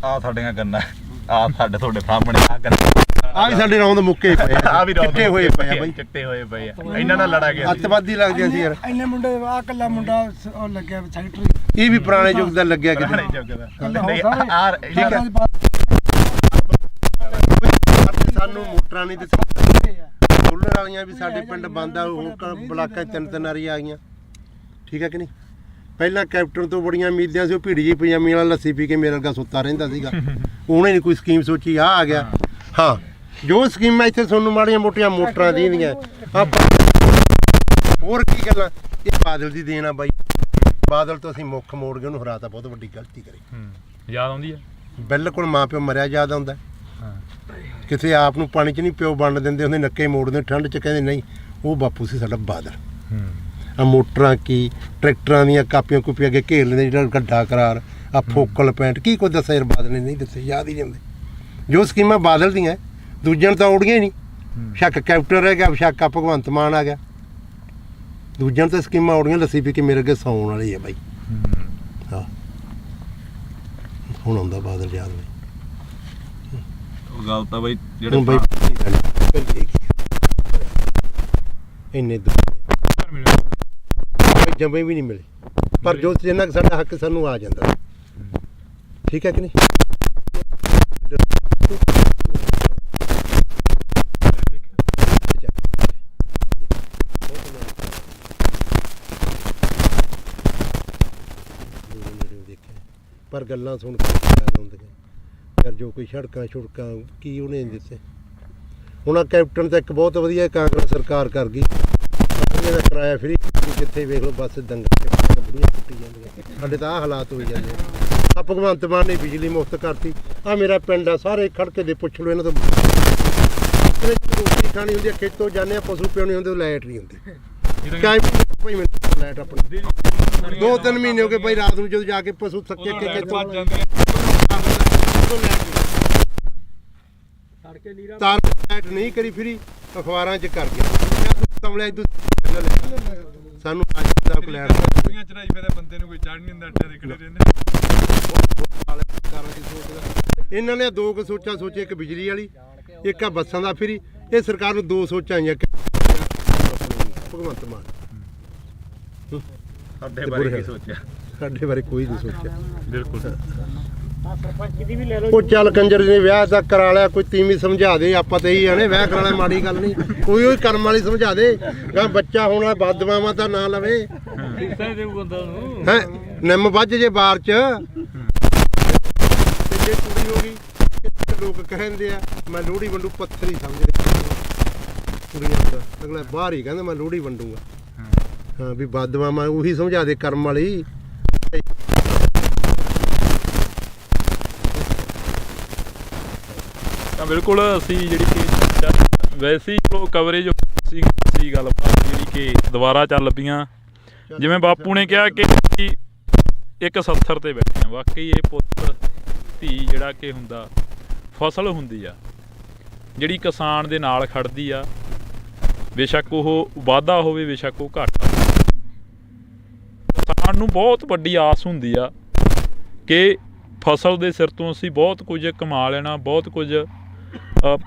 ਆ ਸਾਡੀਆਂ ਗੰਨਾਂ, ਆ ਸਾਡੇ ਤੁਹਾਡੇ ਸਾਹਮਣੇ ਆ ਗੰਨਾਂ, ਆ ਵੀ ਸਾਡੇ ਰੌਂਦ ਮੁੱਕੇ ਪਏ ਆ ਵੀ ਚਿੱਟੇ ਹੋਏ ਪਏ ਆ ਬਾਈ, ਚਿੱਟੇ ਹੋਏ ਪਏ ਆ। ਇਹਨਾਂ ਨਾਲ ਲੜਾ ਗਿਆ ਅੱਤਵਾਦੀ ਲੱਗਦੇ ਸੀ ਯਾਰ। ਇੰਨੇ ਮੁੰਡੇ ਆ ਕੱਲਾ ਮੁੰਡਾ ਉਹ ਲੱਗਿਆ ਸੈਕਟਰੀ, ਇਹ ਵੀ ਪੁਰਾਣੇ ਯੁੱਗ ਦਾ ਲੱਗਿਆ ਕਿਤੇ। ਸਾਨੂੰ ਮੋਟਰਾਂ ਨਹੀਂ ਦਿੱਤੀ, ਸੋਲਰ ਵਾਲੀਆਂ ਵੀ ਸਾਡੇ ਪਿੰਡ ਬੰਦ ਆ, ਹੁਣ ਬਲਾਕਾਂ 3 ਵਾਰੀ ਆ ਗਈਆਂ, ਠੀਕ ਹੈ ਕਿ ਨਹੀਂ। ਪਹਿਲਾਂ ਕੈਪਟਨ ਤੋਂ ਬੜੀਆਂ ਉਮੀਦਾਂ ਸੀ, ਉਹ ਭੀੜੀ ਜੀ ਪਜਾਮੀ ਵਾਲਾ ਲੱਸੀ ਪੀ ਕੇ ਮੇਰੇ ਵਰਗਾ ਸੁੱਤਾ ਰਹਿੰਦਾ ਸੀਗਾ। ਉਹਨੇ ਨਹੀਂ ਕੋਈ ਸਕੀਮ ਸੋਚੀ, ਆ ਗਿਆ। ਹਾਂ, ਜੋ ਸਕੀਮਾਂ ਇੱਥੇ ਤੁਹਾਨੂੰ ਮਾੜੀਆਂ ਮੋਟੀਆਂ ਮੋਟਰਾਂ ਦੀਆਂ ਹੋਰ ਕੀ ਗੱਲਾਂ, ਇਹ ਬਾਦਲ ਦੀ ਦੇਣ ਆ ਬਾਈ। ਬਾਦਲ ਤੋਂ ਅਸੀਂ ਮੁੱਖ ਮੋੜ ਕੇ ਉਹਨੂੰ ਹਰਾਤਾ, ਬਹੁਤ ਵੱਡੀ ਗਲਤੀ ਕਰੀ। ਯਾਦ ਆਉਂਦੀ ਆ ਬਿਲਕੁਲ ਮਾਂ ਪਿਓ ਮਰਿਆ ਯਾਦ ਆਉਂਦਾ। ਕਿਸੇ ਆਪ ਨੂੰ ਪਾਣੀ 'ਚ ਨਹੀਂ ਪਿਓ ਵੰਡ ਦਿੰਦੇ ਹੁੰਦੇ, ਨੱਕੇ ਮੋੜਦੇ ਠੰਡ 'ਚ, ਕਹਿੰਦੇ ਨਹੀਂ ਉਹ ਬਾਪੂ ਸੀ ਸਾਡਾ ਬਾਦਲ। ਆ ਮੋਟਰਾਂ ਕੀ ਟਰੈਕਟਰਾਂ ਦੀਆਂ ਕਾਪੀਆਂ ਕੁਪੀਆਂ ਅੱਗੇ ਘੇਰ ਲੈਂਦੇ, ਜਿਹੜਾ ਗੱਡਾ ਕਰਾਰ ਆ ਫੋਕਲ ਪੈਂਟ ਕੀ ਕੁਝ ਦੱਸਿਆ ਯਾਰ ਬਾਦਲ ਨੇ ਨਹੀਂ ਦੱਸਿਆ, ਯਾਦ ਹੀ ਜਾਂਦੇ। ਜੋ ਸਕੀਮਾਂ ਬਾਦਲ ਦੀਆਂ ਦੂਜਿਆਂ ਨੂੰ ਤਾਂ ਔੜੀਆਂ ਹੀ ਨਹੀਂ। ਸ਼ੱਕ ਕੈਪਟਨ ਰਹਿ ਗਿਆ, ਸ਼ੱਕ ਆ ਭਗਵੰਤ ਮਾਨ ਆ ਗਿਆ। ਦੂਜਿਆਂ ਨੂੰ ਤਾਂ ਸਕੀਮਾਂ ਔੜੀਆਂ, ਲੱਸੀ ਪੀ ਕੇ ਮੇਰੇ ਅੱਗੇ ਸੌਣ ਵਾਲੀ ਆ ਬਾਈ। ਹਾਂ, ਹੁਣ ਆਉਂਦਾ ਬਾਦਲ ਯਾਦ ਬਾਈ। ਉਹ ਗੱਲ ਤਾਂ ਬਈ ਜਿਹੜੇ ਬਾਈ ਇੰਨੇ ਜੰਮੇ ਵੀ ਨਹੀਂ ਮਿਲੇ, ਪਰ ਜੋ ਜਿੰਨਾ ਕੁ ਸਾਡਾ ਹੱਕ ਸਾਨੂੰ ਆ ਜਾਂਦਾ। ਠੀਕ ਹੈ ਕਿ ਨਹੀਂ? ਪਰ ਗੱਲਾਂ ਸੁਣ ਕੇ ਯਾਦ ਆਉਂਦੀਆਂ ਯਾਰ, ਜੋ ਕੋਈ ਸੜਕਾਂ ਛੁੜਕਾਂ ਕੀ ਉਹਨੇ ਦਿੱਤੇ। ਹੁਣ ਆ ਕੈਪਟਨ ਤਾਂ ਇੱਕ ਬਹੁਤ ਵਧੀਆ ਕਾਂਗਰਸ ਸਰਕਾਰ ਕਰ ਗਈ, ਦਾ ਕਿਰਾਇਆ ਫਰੀ, ਜਿੱਥੇ ਵੇਖ ਲਓ ਬੱਸ ਦੰਗਾ ਬੁੜੀਆਂ ਟੁੱਟੀ ਜਾਂਦੀਆਂ। ਸਾਡੇ ਤਾਂ ਆਹ ਹਾਲਾਤ ਹੋਈ ਜਾਂਦੇ ਆ। ਭਗਵੰਤ ਮਾਨ ਨੇ ਬਿਜਲੀ ਮੁਫਤ ਕਰਤੀ। ਆ ਮੇਰਾ ਪਿੰਡ ਆ, ਸਾਰੇ ਖੜਕੇ ਦੇ ਪੁੱਛ ਲਓ ਇਹਨਾਂ ਤੋਂ। ਰੋਟੀ ਖਾਣੀ ਹੁੰਦੀ ਆ, ਖੇਤੋਂ ਜਾਂਦੇ ਆ, ਪਸ਼ੂ ਪਿਉਣੇ ਹੁੰਦੇ, ਲਾਈਟ ਨਹੀਂ ਹੁੰਦੀ। ਭਾਈ ਮੈਨੂੰ ਲਾਈਟ ਆਪਣੀ 2-3 ਮਹੀਨੇ ਹੋ ਗਏ ਭਾਈ, ਰਾਤ ਨੂੰ ਜਦੋਂ ਜਾ ਕੇ ਪਸ਼ੂ ਥੱਕੇ ਕੇ ਖੇਤੋਂ ਤਾਰ ਲਾਈਟ ਨਹੀਂ ਕਰੀ, ਫਰੀ ਅਖਬਾਰਾਂ 'ਚ ਕਰ ਗਿਆ ਕਮਲਿਆ। ਸਾਨੂੰ ਚੜਾਈ ਫਿਰ ਬੰਦੇ ਨੂੰ ਕੋਈ ਚੜ ਨਹੀਂ ਹੁੰਦਾ, ਅੱਡੇ ਦੇ ਖੜੇ ਰਹਿੰਦੇ। ਇਹਨਾਂ ਨੇ ਦੋ ਕੁ ਸੋਚਾਂ ਸੋਚੇ, ਇੱਕ ਬਿਜਲੀ ਵਾਲੀ, ਇੱਕ ਆ ਬੱਸਾਂ ਦਾ ਫਰੀ। ਇਹ ਸਰਕਾਰ ਨੂੰ ਦੋ ਸੋਚਾਂ ਆਈਆਂ ਭਗਵੰਤ ਮਾਨ। ਸਾਡੇ ਬਾਰੇ ਕੀ ਸੋਚਿਆ? ਸਾਡੇ ਬਾਰੇ ਕੋਈ ਨਹੀਂ ਸੋਚਿਆ। ਬਿਲਕੁਲ। ਉਹ ਚੱਲ ਕੰਜਰ ਨੇ ਵਿਆਹ ਤਾਂ ਕਰਾ ਲਿਆ, ਕੋਈ ਤੀਵੀਂ ਸਮਝਾ ਦੇ। ਆਪਾਂ ਤਾਂ ਇਹੀ ਆਣੇ ਵਿਆਹ ਕਰਾ ਲਿਆ ਮਾੜੀ ਗੱਲ ਨਹੀਂ, ਕੋਈ ਉਹ ਕਰਮ ਵਾਲੀ ਸਮਝਾ ਦੇ। ਗਾ ਬੱਚਾ ਹੋਣਾ ਬਦਦੁਆਵਾਂ ਤਾਂ ਨਾ ਲਵੇ ਹੈ, ਨਿੰਮ ਵੱਜ ਜੇ ਬਾਰ 'ਚ। ਜੇ ਕੁੜੀ ਹੋ ਗਈ, ਲੋਕ ਕਹਿੰਦੇ ਆ ਮੈਂ ਲੋਹੜੀ ਵੰਡੂ, ਪੱਥਰ ਹੀ ਸਮਝਦੇ ਕੁੜੀਆਂ ਦਾ। ਅਗਲਾ ਬਾਹਰ ਹੀ ਕਹਿੰਦਾ ਮੈਂ ਲੋਹੜੀ ਵੰਡੂਗਾ। ਹਾਂ, ਵੀ ਬਦਦੁਆਵਾਂ ਉਹੀ ਸਮਝਾ ਦੇ ਕਰਮ ਵਾਲੀ। ਤਾਂ ਬਿਲਕੁਲ ਅਸੀਂ ਜਿਹੜੀ ਕਿ ਵੈਸੇ ਹੀ ਚਲੋ ਕਵਰੇਜ ਸੀ ਗੱਲਬਾਤ ਜਿਹੜੀ ਕਿ ਦੁਬਾਰਾ ਚੱਲ ਪਈਆਂ। ਜਿਵੇਂ ਬਾਪੂ ਨੇ ਕਿਹਾ ਕਿ ਇੱਕ ਸੱਥਰ ਤੇ ਬੈਠੇ ਆ, ਵਾਕਈ ਇਹ ਪੁੱਤ ਧੀ ਜਿਹੜਾ ਕਿ ਹੁੰਦਾ, ਫਸਲ ਹੁੰਦੀ ਆ ਜਿਹੜੀ ਕਿਸਾਨ ਦੇ ਨਾਲ ਖੜਦੀ ਆ। ਬੇਸ਼ੱਕ ਉਹ ਵਾਧਾ ਹੋਵੇ, ਬੇਸ਼ੱਕ ਉਹ ਘਾਟਾ। ਕਿਸਾਨ ਨੂੰ ਬਹੁਤ ਵੱਡੀ ਆਸ ਹੁੰਦੀ ਆ ਕਿ ਫਸਲ ਦੇ ਸਿਰ ਤੋਂ ਅਸੀਂ ਬਹੁਤ ਕੁਝ ਕਮਾ ਲੈਣਾ, ਬਹੁਤ ਕੁਝ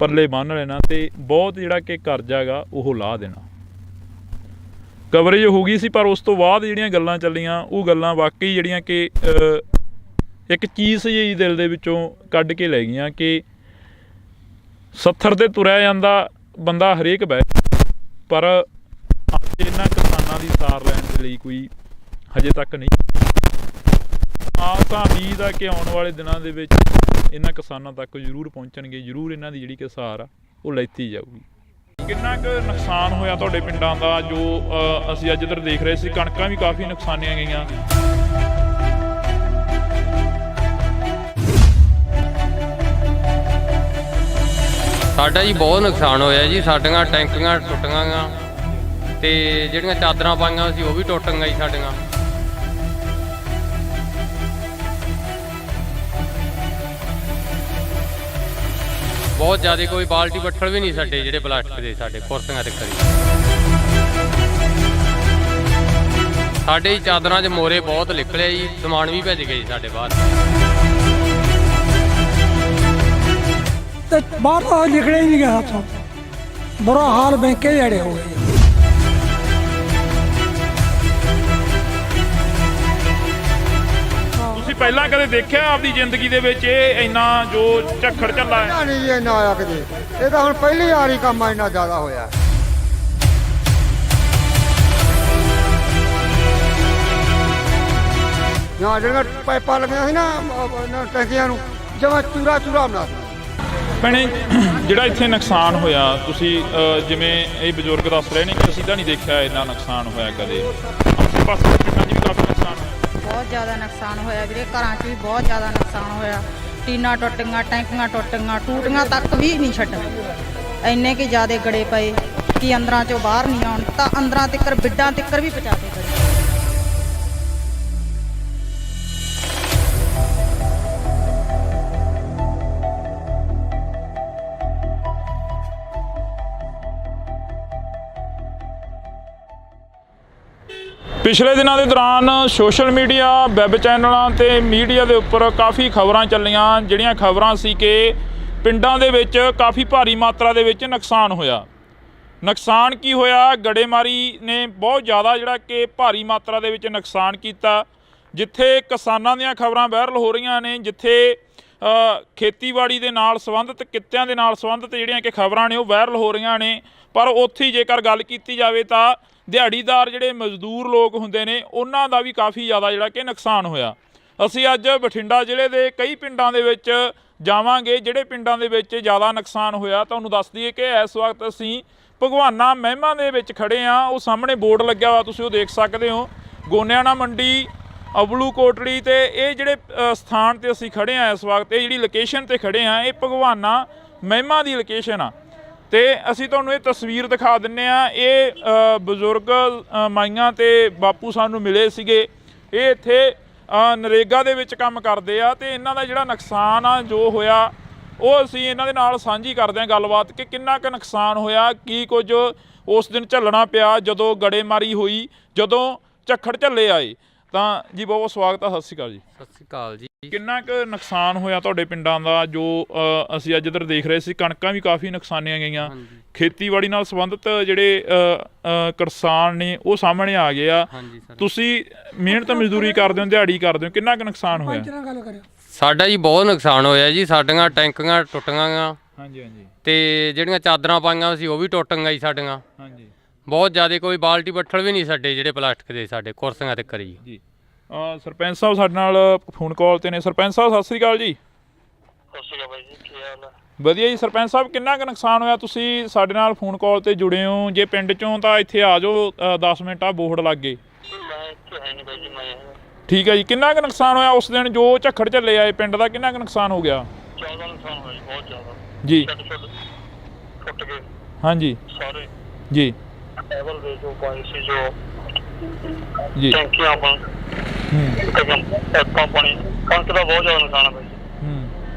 ਪੱਲੇ ਬੰਨ੍ਹ ਲੈਣਾ, ਅਤੇ ਬਹੁਤ ਜਿਹੜਾ ਕਿ ਕਰਜ਼ਾ ਗਾ ਉਹ ਲਾਹ ਦੇਣਾ। ਕਵਰੇਜ ਹੋ ਗਈ ਸੀ, ਪਰ ਉਸ ਤੋਂ ਬਾਅਦ ਜਿਹੜੀਆਂ ਗੱਲਾਂ ਚੱਲੀਆਂ ਉਹ ਗੱਲਾਂ ਵਾਕਈ ਜਿਹੜੀਆਂ ਕਿ ਇੱਕ ਚੀਜ਼ ਜਿਹੀ ਦਿਲ ਦੇ ਵਿੱਚੋਂ ਕੱਢ ਕੇ ਲੈ ਗਈਆਂ ਕਿ ਸੱਥਰ 'ਤੇ ਤੁਰਿਆ ਜਾਂਦਾ ਬੰਦਾ ਹਰੇਕ ਬਹਿ, ਪਰ ਇਹਨਾਂ ਕਿਸਾਨਾਂ ਦੀ ਸਾਰ ਲੈਣ ਦੇ ਲਈ ਕੋਈ ਹਜੇ ਤੱਕ ਨਹੀਂ। ਆਸ ਤਾਂ ਉਮੀਦ ਆ ਕਿ ਆਉਣ ਵਾਲੇ ਦਿਨਾਂ ਦੇ ਵਿੱਚ ਇਹਨਾਂ ਕਿਸਾਨਾਂ ਤੱਕ ਜ਼ਰੂਰ ਪਹੁੰਚਣਗੇ, ਜ਼ਰੂਰ ਇਹਨਾਂ ਦੀ ਜਿਹੜੀ ਕਿ ਸਾਰ ਆ ਉਹ ਲੈਤੀ ਜਾਊਗੀ। ਕਿੰਨਾ ਕੁ ਨੁਕਸਾਨ ਹੋਇਆ ਤੁਹਾਡੇ ਪਿੰਡਾਂ ਦਾ? ਜੋ ਅਸੀਂ ਅੱਜ ਇੱਧਰ ਦੇਖ ਰਹੇ ਸੀ, ਕਣਕਾਂ ਵੀ ਕਾਫੀ ਨੁਕਸਾਨੀਆਂ ਗਈਆਂ। ਸਾਡਾ ਜੀ ਬਹੁਤ ਨੁਕਸਾਨ ਹੋਇਆ ਜੀ। ਸਾਡੀਆਂ ਟੈਂਕੀਆਂ ਟੁੱਟੀਆਂ ਗਾ, ਤੇ ਜਿਹੜੀਆਂ ਚਾਦਰਾਂ ਪਾਈਆਂ ਸੀ ਉਹ ਵੀ ਟੁੱਟ ਗਈਆਂ ਜੀ ਸਾਡੀਆਂ। ਬਹੁਤ ਜ਼ਿਆਦਾ, ਕੋਈ ਬਾਲਟੀ ਬੱਠਲ ਵੀ ਨਹੀਂ ਸਾਡੇ ਜਿਹੜੇ ਪਲਾਸਟਿਕ ਦੇ, ਸਾਡੇ ਕੁਰਸੀਆਂ ਤੇ ਖੜੀ। ਸਾਡੇ ਚਾਦਰਾਂ 'ਚ ਮੋਰੇ ਬਹੁਤ ਨਿਕਲੇ ਜੀ, ਸਮਾਨ ਵੀ ਭੱਜ ਗਏ ਜੀ ਸਾਡੇ ਬਾਹਰ। ਤੇ ਬਾਹਰ ਤਾਂ ਨਿਕਲਿਆ ਹੀ ਨਹੀਂ ਗਿਆ ਹੱਥੋਂ, ਬੁਰਾ ਹਾਲ ਬੈਂਕੇ ਜੜੇ ਹੋ ਗਏ। ਤੁਸੀਂ ਪਹਿਲਾਂ ਕਦੇ ਦੇਖਿਆ ਆਪਦੀ ਜ਼ਿੰਦਗੀ ਦੇ ਵਿੱਚ ਇਹ ਇੰਨਾ ਜੋ ਝੱਖੜ ਝੱਲਾ ਹੈ? ਨਹੀਂ ਜੀ, ਇੰਨਾ ਆਇਆ ਕਿਤੇ। ਇਹ ਤਾਂ ਹੁਣ ਪਹਿਲੀ ਵਾਰੀ ਕੰਮ ਇੰਨਾ ਜ਼ਿਆਦਾ ਹੋਇਆ। ਜਾਂ ਜਿਹੜੀਆਂ ਪਾਈਪਾਂ ਲੱਗੀਆਂ ਸੀ ਨਾ ਇਹਨਾਂ ਟੈਂਕੀਆਂ ਨੂੰ ਜਮਾਂ ਚੂਰਾ ਚੂਰਾ ਬਣਾ ਦਿੱਤਾ। ਭੈਣੇ ਜਿਹੜਾ ਇੱਥੇ ਨੁਕਸਾਨ ਹੋਇਆ ਤੁਸੀਂ ਜਿਵੇਂ ਇਹ ਬਜ਼ੁਰਗ ਦੱਸ ਰਹੇ ਨੇ ਕਿ ਅਸੀਂ ਤਾਂ ਨਹੀਂ ਦੇਖਿਆ ਇੰਨਾ ਨੁਕਸਾਨ ਹੋਇਆ ਕਦੇ, ਆਸੇ ਪਾਸੇ ਦੇ ਪਿੰਡਾਂ 'ਚ ਵੀ ਕਾਫੀ ਨੁਕਸਾਨ ਹੋਇਆ। ਬਹੁਤ ਜ਼ਿਆਦਾ ਨੁਕਸਾਨ ਹੋਇਆ ਵੀਰੇ, ਘਰਾਂ 'ਚ ਵੀ ਬਹੁਤ ਜ਼ਿਆਦਾ ਨੁਕਸਾਨ ਹੋਇਆ। ਟੀਨਾਂ ਟੁੱਟ ਗਈਆਂ, ਟੈਂਕੀਆਂ ਟੁੱਟ ਗਈਆਂ, ਟੂਟੀਆਂ ਤੱਕ ਵੀ ਨਹੀਂ ਛੱਡੀਆਂ। ਇੰਨੇ ਕਿ ਜ਼ਿਆਦੇ ਗੜੇ ਪਏ ਕਿ ਅੰਦਰਾਂ 'ਚੋਂ ਬਾਹਰ ਨਹੀਂ ਆਉਣ, ਤਾਂ ਅੰਦਰਾਂ ਤੱਕ ਬਿੱਡਾਂ ਤੱਕ ਵੀ ਪਹੁੰਚਾਤੇ ਗੜੇ। ਪਿਛਲੇ ਦਿਨਾਂ ਦੇ ਦੌਰਾਨ ਸੋਸ਼ਲ ਮੀਡੀਆ, ਵੈਬ ਚੈਨਲਾਂ ਤੇ ਮੀਡੀਆ ਦੇ ਉੱਪਰ ਕਾਫੀ ਖਬਰਾਂ ਚੱਲੀਆਂ, ਜਿਹੜੀਆਂ ਖਬਰਾਂ ਸੀ ਕਿ ਪਿੰਡਾਂ ਦੇ ਵਿੱਚ ਕਾਫੀ ਭਾਰੀ ਮਾਤਰਾ ਦੇ ਵਿੱਚ ਨੁਕਸਾਨ ਹੋਇਆ। ਨੁਕਸਾਨ ਕੀ ਹੋਇਆ? ਗੜੇਮਾਰੀ ਨੇ ਬਹੁਤ ਜ਼ਿਆਦਾ ਜਿਹੜਾ ਕਿ ਭਾਰੀ ਮਾਤਰਾ ਦੇ ਵਿੱਚ ਨੁਕਸਾਨ ਕੀਤਾ। ਜਿੱਥੇ ਕਿਸਾਨਾਂ ਦੀਆਂ ਖਬਰਾਂ ਵਾਇਰਲ ਹੋ ਰਹੀਆਂ ਨੇ, ਜਿੱਥੇ ਖੇਤੀਬਾੜੀ ਦੇ ਨਾਲ ਸੰਬੰਧਿਤ ਕਿੱਤਿਆਂ ਦੇ ਨਾਲ ਸੰਬੰਧਿਤ ਜਿਹੜੀਆਂ ਕਿ ਖਬਰਾਂ ਨੇ ਉਹ ਵਾਇਰਲ ਹੋ ਰਹੀਆਂ ਨੇ, ਪਰ ਉੱਥੇ ਜੇਕਰ ਗੱਲ ਕੀਤੀ ਜਾਵੇ ਤਾਂ ਦਿਹਾੜੀਦਾਰ ਜਿਹੜੇ ਮਜ਼ਦੂਰ ਲੋਕ ਹੁੰਦੇ ਨੇ ਉਹਨਾਂ ਦਾ ਵੀ ਕਾਫੀ ਜ਼ਿਆਦਾ ਜਿਹੜਾ ਕਿ ਨੁਕਸਾਨ ਹੋਇਆ। ਅਸੀਂ ਅੱਜ ਬਠਿੰਡਾ ਜ਼ਿਲ੍ਹੇ ਦੇ ਕਈ ਪਿੰਡਾਂ ਦੇ ਵਿੱਚ ਜਾਵਾਂਗੇ, ਜਿਹੜੇ ਪਿੰਡਾਂ ਦੇ ਵਿੱਚ ਜ਼ਿਆਦਾ ਨੁਕਸਾਨ ਹੋਇਆ। ਤੁਹਾਨੂੰ ਦੱਸ ਦਈਏ ਕਿ ਇਸ ਵਕਤ ਅਸੀਂ ਭਗਵਾਨਾ ਮਹਿਮਾ ਦੇ ਵਿੱਚ ਖੜੇ ਹਾਂ। ਉਹ ਸਾਹਮਣੇ ਬੋਰਡ ਲੱਗਿਆ ਹੋਇਆ, ਤੁਸੀਂ ਉਹ ਦੇਖ ਸਕਦੇ ਹੋ, ਗੋਨਿਆਣਾ ਮੰਡੀ, ਅਬਲੂ ਕੋਟੜੀ, ਤੇ ਇਹ ਜਿਹੜੇ ਸਥਾਨ ਤੇ ਅਸੀਂ ਖੜੇ ਹਾਂ ਇਸ ਵਕਤ, ਇਹ ਜਿਹੜੀ ਲੋਕੇਸ਼ਨ ਤੇ ਖੜੇ ਹਾਂ, ਇਹ ਭਗਵਾਨਾ ਮਹਿਮਾ ਦੀ ਲੋਕੇਸ਼ਨ ਆ। ਤੇ ਅਸੀਂ ਤੁਹਾਨੂੰ ਇਹ ਤਸਵੀਰ ਦਿਖਾ ਦਿੰਨੇ ਆ। ਇਹ ਬਜ਼ੁਰਗ ਮਾਈਆਂ ਤੇ ਬਾਪੂ ਸਾਨੂੰ ਮਿਲੇ ਸੀਗੇ। ਇਹ ਇੱਥੇ ਨਰੇਗਾ ਦੇ ਵਿੱਚ ਕੰਮ ਕਰਦੇ ਆ, ਤੇ ਇਹਨਾਂ ਦਾ ਜਿਹੜਾ ਨੁਕਸਾਨ ਆ ਜੋ ਹੋਇਆ ਉਹ ਅਸੀਂ ਇਹਨਾਂ ਦੇ ਨਾਲ ਸਾਂਝੀ ਕਰਦੇ ਹਾਂ ਗੱਲਬਾਤ ਕਿ ਕਿੰਨਾ ਕੁ ਨੁਕਸਾਨ ਹੋਇਆ, ਕੀ ਕੁਝ ਉਸ ਦਿਨ ਝੱਲਣਾ ਪਿਆ ਜਦੋਂ ਗੜੇਮਾਰੀ ਹੋਈ, ਜਦੋਂ ਝੱਖੜ ਝੱਲੇ ਆਏ। ਤਾਂ ਜੀ ਬਹੁਤ ਬਹੁਤ ਸਵਾਗਤ ਆ, ਸਤਿ ਸ਼੍ਰੀ ਅਕਾਲ ਜੀ। ਸਤਿ ਸ਼੍ਰੀ ਅਕਾਲ ਜੀ। ਕਿੰਨਾ ਕੁ ਨੁਕਸਾਨ ਹੋਇਆ ਤੁਹਾਡੇ ਪਿੰਡਾਂ ਦਾ? ਜੋ ਅਸੀਂ ਅੱਜ ਇੱਧਰ ਦੇਖ ਰਹੇ ਸੀ, ਕਣਕਾਂ ਵੀ ਕਾਫੀ ਨੁਕਸਾਨੀਆਂ ਗਈਆਂ। ਖੇਤੀਬਾੜੀ ਨਾਲ ਸੰਬੰਧਿਤ ਜਿਹੜੇ ਕਿਸਾਨ ਨੇ ਉਹ ਸਾਹਮਣੇ ਆ ਗਏ ਆ। ਤੁਸੀਂ ਮਿਹਨਤ ਮਜ਼ਦੂਰੀ ਕਰਦੇ ਹੋ, ਦਿਹਾੜੀ ਕਰਦੇ ਹੋ, ਕਿੰਨਾ ਕੁ ਨੁਕਸਾਨ ਹੋਇਆ? ਸਾਡਾ ਜੀ ਬਹੁਤ ਨੁਕਸਾਨ ਹੋਇਆ ਜੀ। ਸਾਡੀਆਂ ਟੈਂਕੀਆਂ ਟੁੱਟ ਗਈਆਂ, ਤੇ ਜਿਹੜੀਆਂ ਚਾਦਰਾਂ ਪਾਈਆਂ ਸੀ ਉਹ ਵੀ ਟੁੱਟ ਗਈਆਂ ਜੀ ਸਾਡੀਆਂ। ਬਹੁਤ ਜ਼ਿਆਦਾ, ਕੋਈ ਬਾਲਟੀ ਬੱਠਲ ਵੀ ਨਹੀਂ ਸਾਡੇ ਜਿਹੜੇ ਪਲਾਸਟਿਕ ਦੇ, ਸਾਡੇ ਕੁਰਸੀਆਂ ਤੇ ਕਰੀ ਜੀ। ਸਰਪੰਚ ਸਾਹਿਬ ਸਾਡੇ ਨਾਲ ਫੋਨ ਕਾਲ ਤੇ ਨੇ। ਸਰਪੰਚ ਸਾਹਿਬ ਸਤਿ ਸ਼੍ਰੀ ਅਕਾਲ ਜੀ। ਸਤਿ ਸ਼੍ਰੀ ਅਕਾਲ ਬਾਈ ਜੀ, ਕੀ ਹਾਲ ਹੈ? ਵਧੀਆ ਜੀ। ਸਰਪੰਚ ਸਾਹਿਬ ਕਿੰਨਾ ਕੁ ਨੁਕਸਾਨ ਹੋਇਆ? ਤੁਸੀਂ ਸਾਡੇ ਨਾਲ ਫੋਨ ਕਾਲ ਤੇ ਜੁੜੇ ਹੋ, ਜੇ ਪਿੰਡ ਚੋਂ ਤਾਂ ਇੱਥੇ ਆ ਜਾਓ, 10 ਮਿੰਟ ਆ ਬੋਰਡ ਲੱਗ ਗਏ। ਮੈਂ ਇੱਥੇ ਹੈ ਨਹੀਂ ਬਾਈ ਜੀ, ਮੈਂ ਠੀਕ ਹੈ ਜੀ। ਕਿੰਨਾ ਕੁ ਨੁਕਸਾਨ ਹੋਇਆ ਉਸ ਦਿਨ ਜੋ ਝੱਖੜ ਝੱਲੇ ਆਏ ਪਿੰਡ ਦਾ? ਕਿੰਨਾ ਕੁ ਨੁਕਸਾਨ ਹੋ ਗਿਆ? ਜ਼ਿਆਦਾ ਨੁਕਸਾਨ ਹੋਇਆ ਜੀ, ਬਹੁਤ ਜ਼ਿਆਦਾ ਜੀ। ਟੁੱਟ ਗਏ ਹਾਂਜੀ ਸਾਰੇ ਜੀ ਟੇਬਲ ਦੇ ਜੋ ਪਾਈ ਸੀ, ਜੋ ਜੀ ਟੈਂਕੀਆਂ ਪਾਣੀ, ਪਾਣੀ, ਕਣਕ ਦਾ ਬਹੁਤ ਜ਼ਿਆਦਾ ਨੁਕਸਾਨ ਹੈ ਬਾਈ ਜੀ।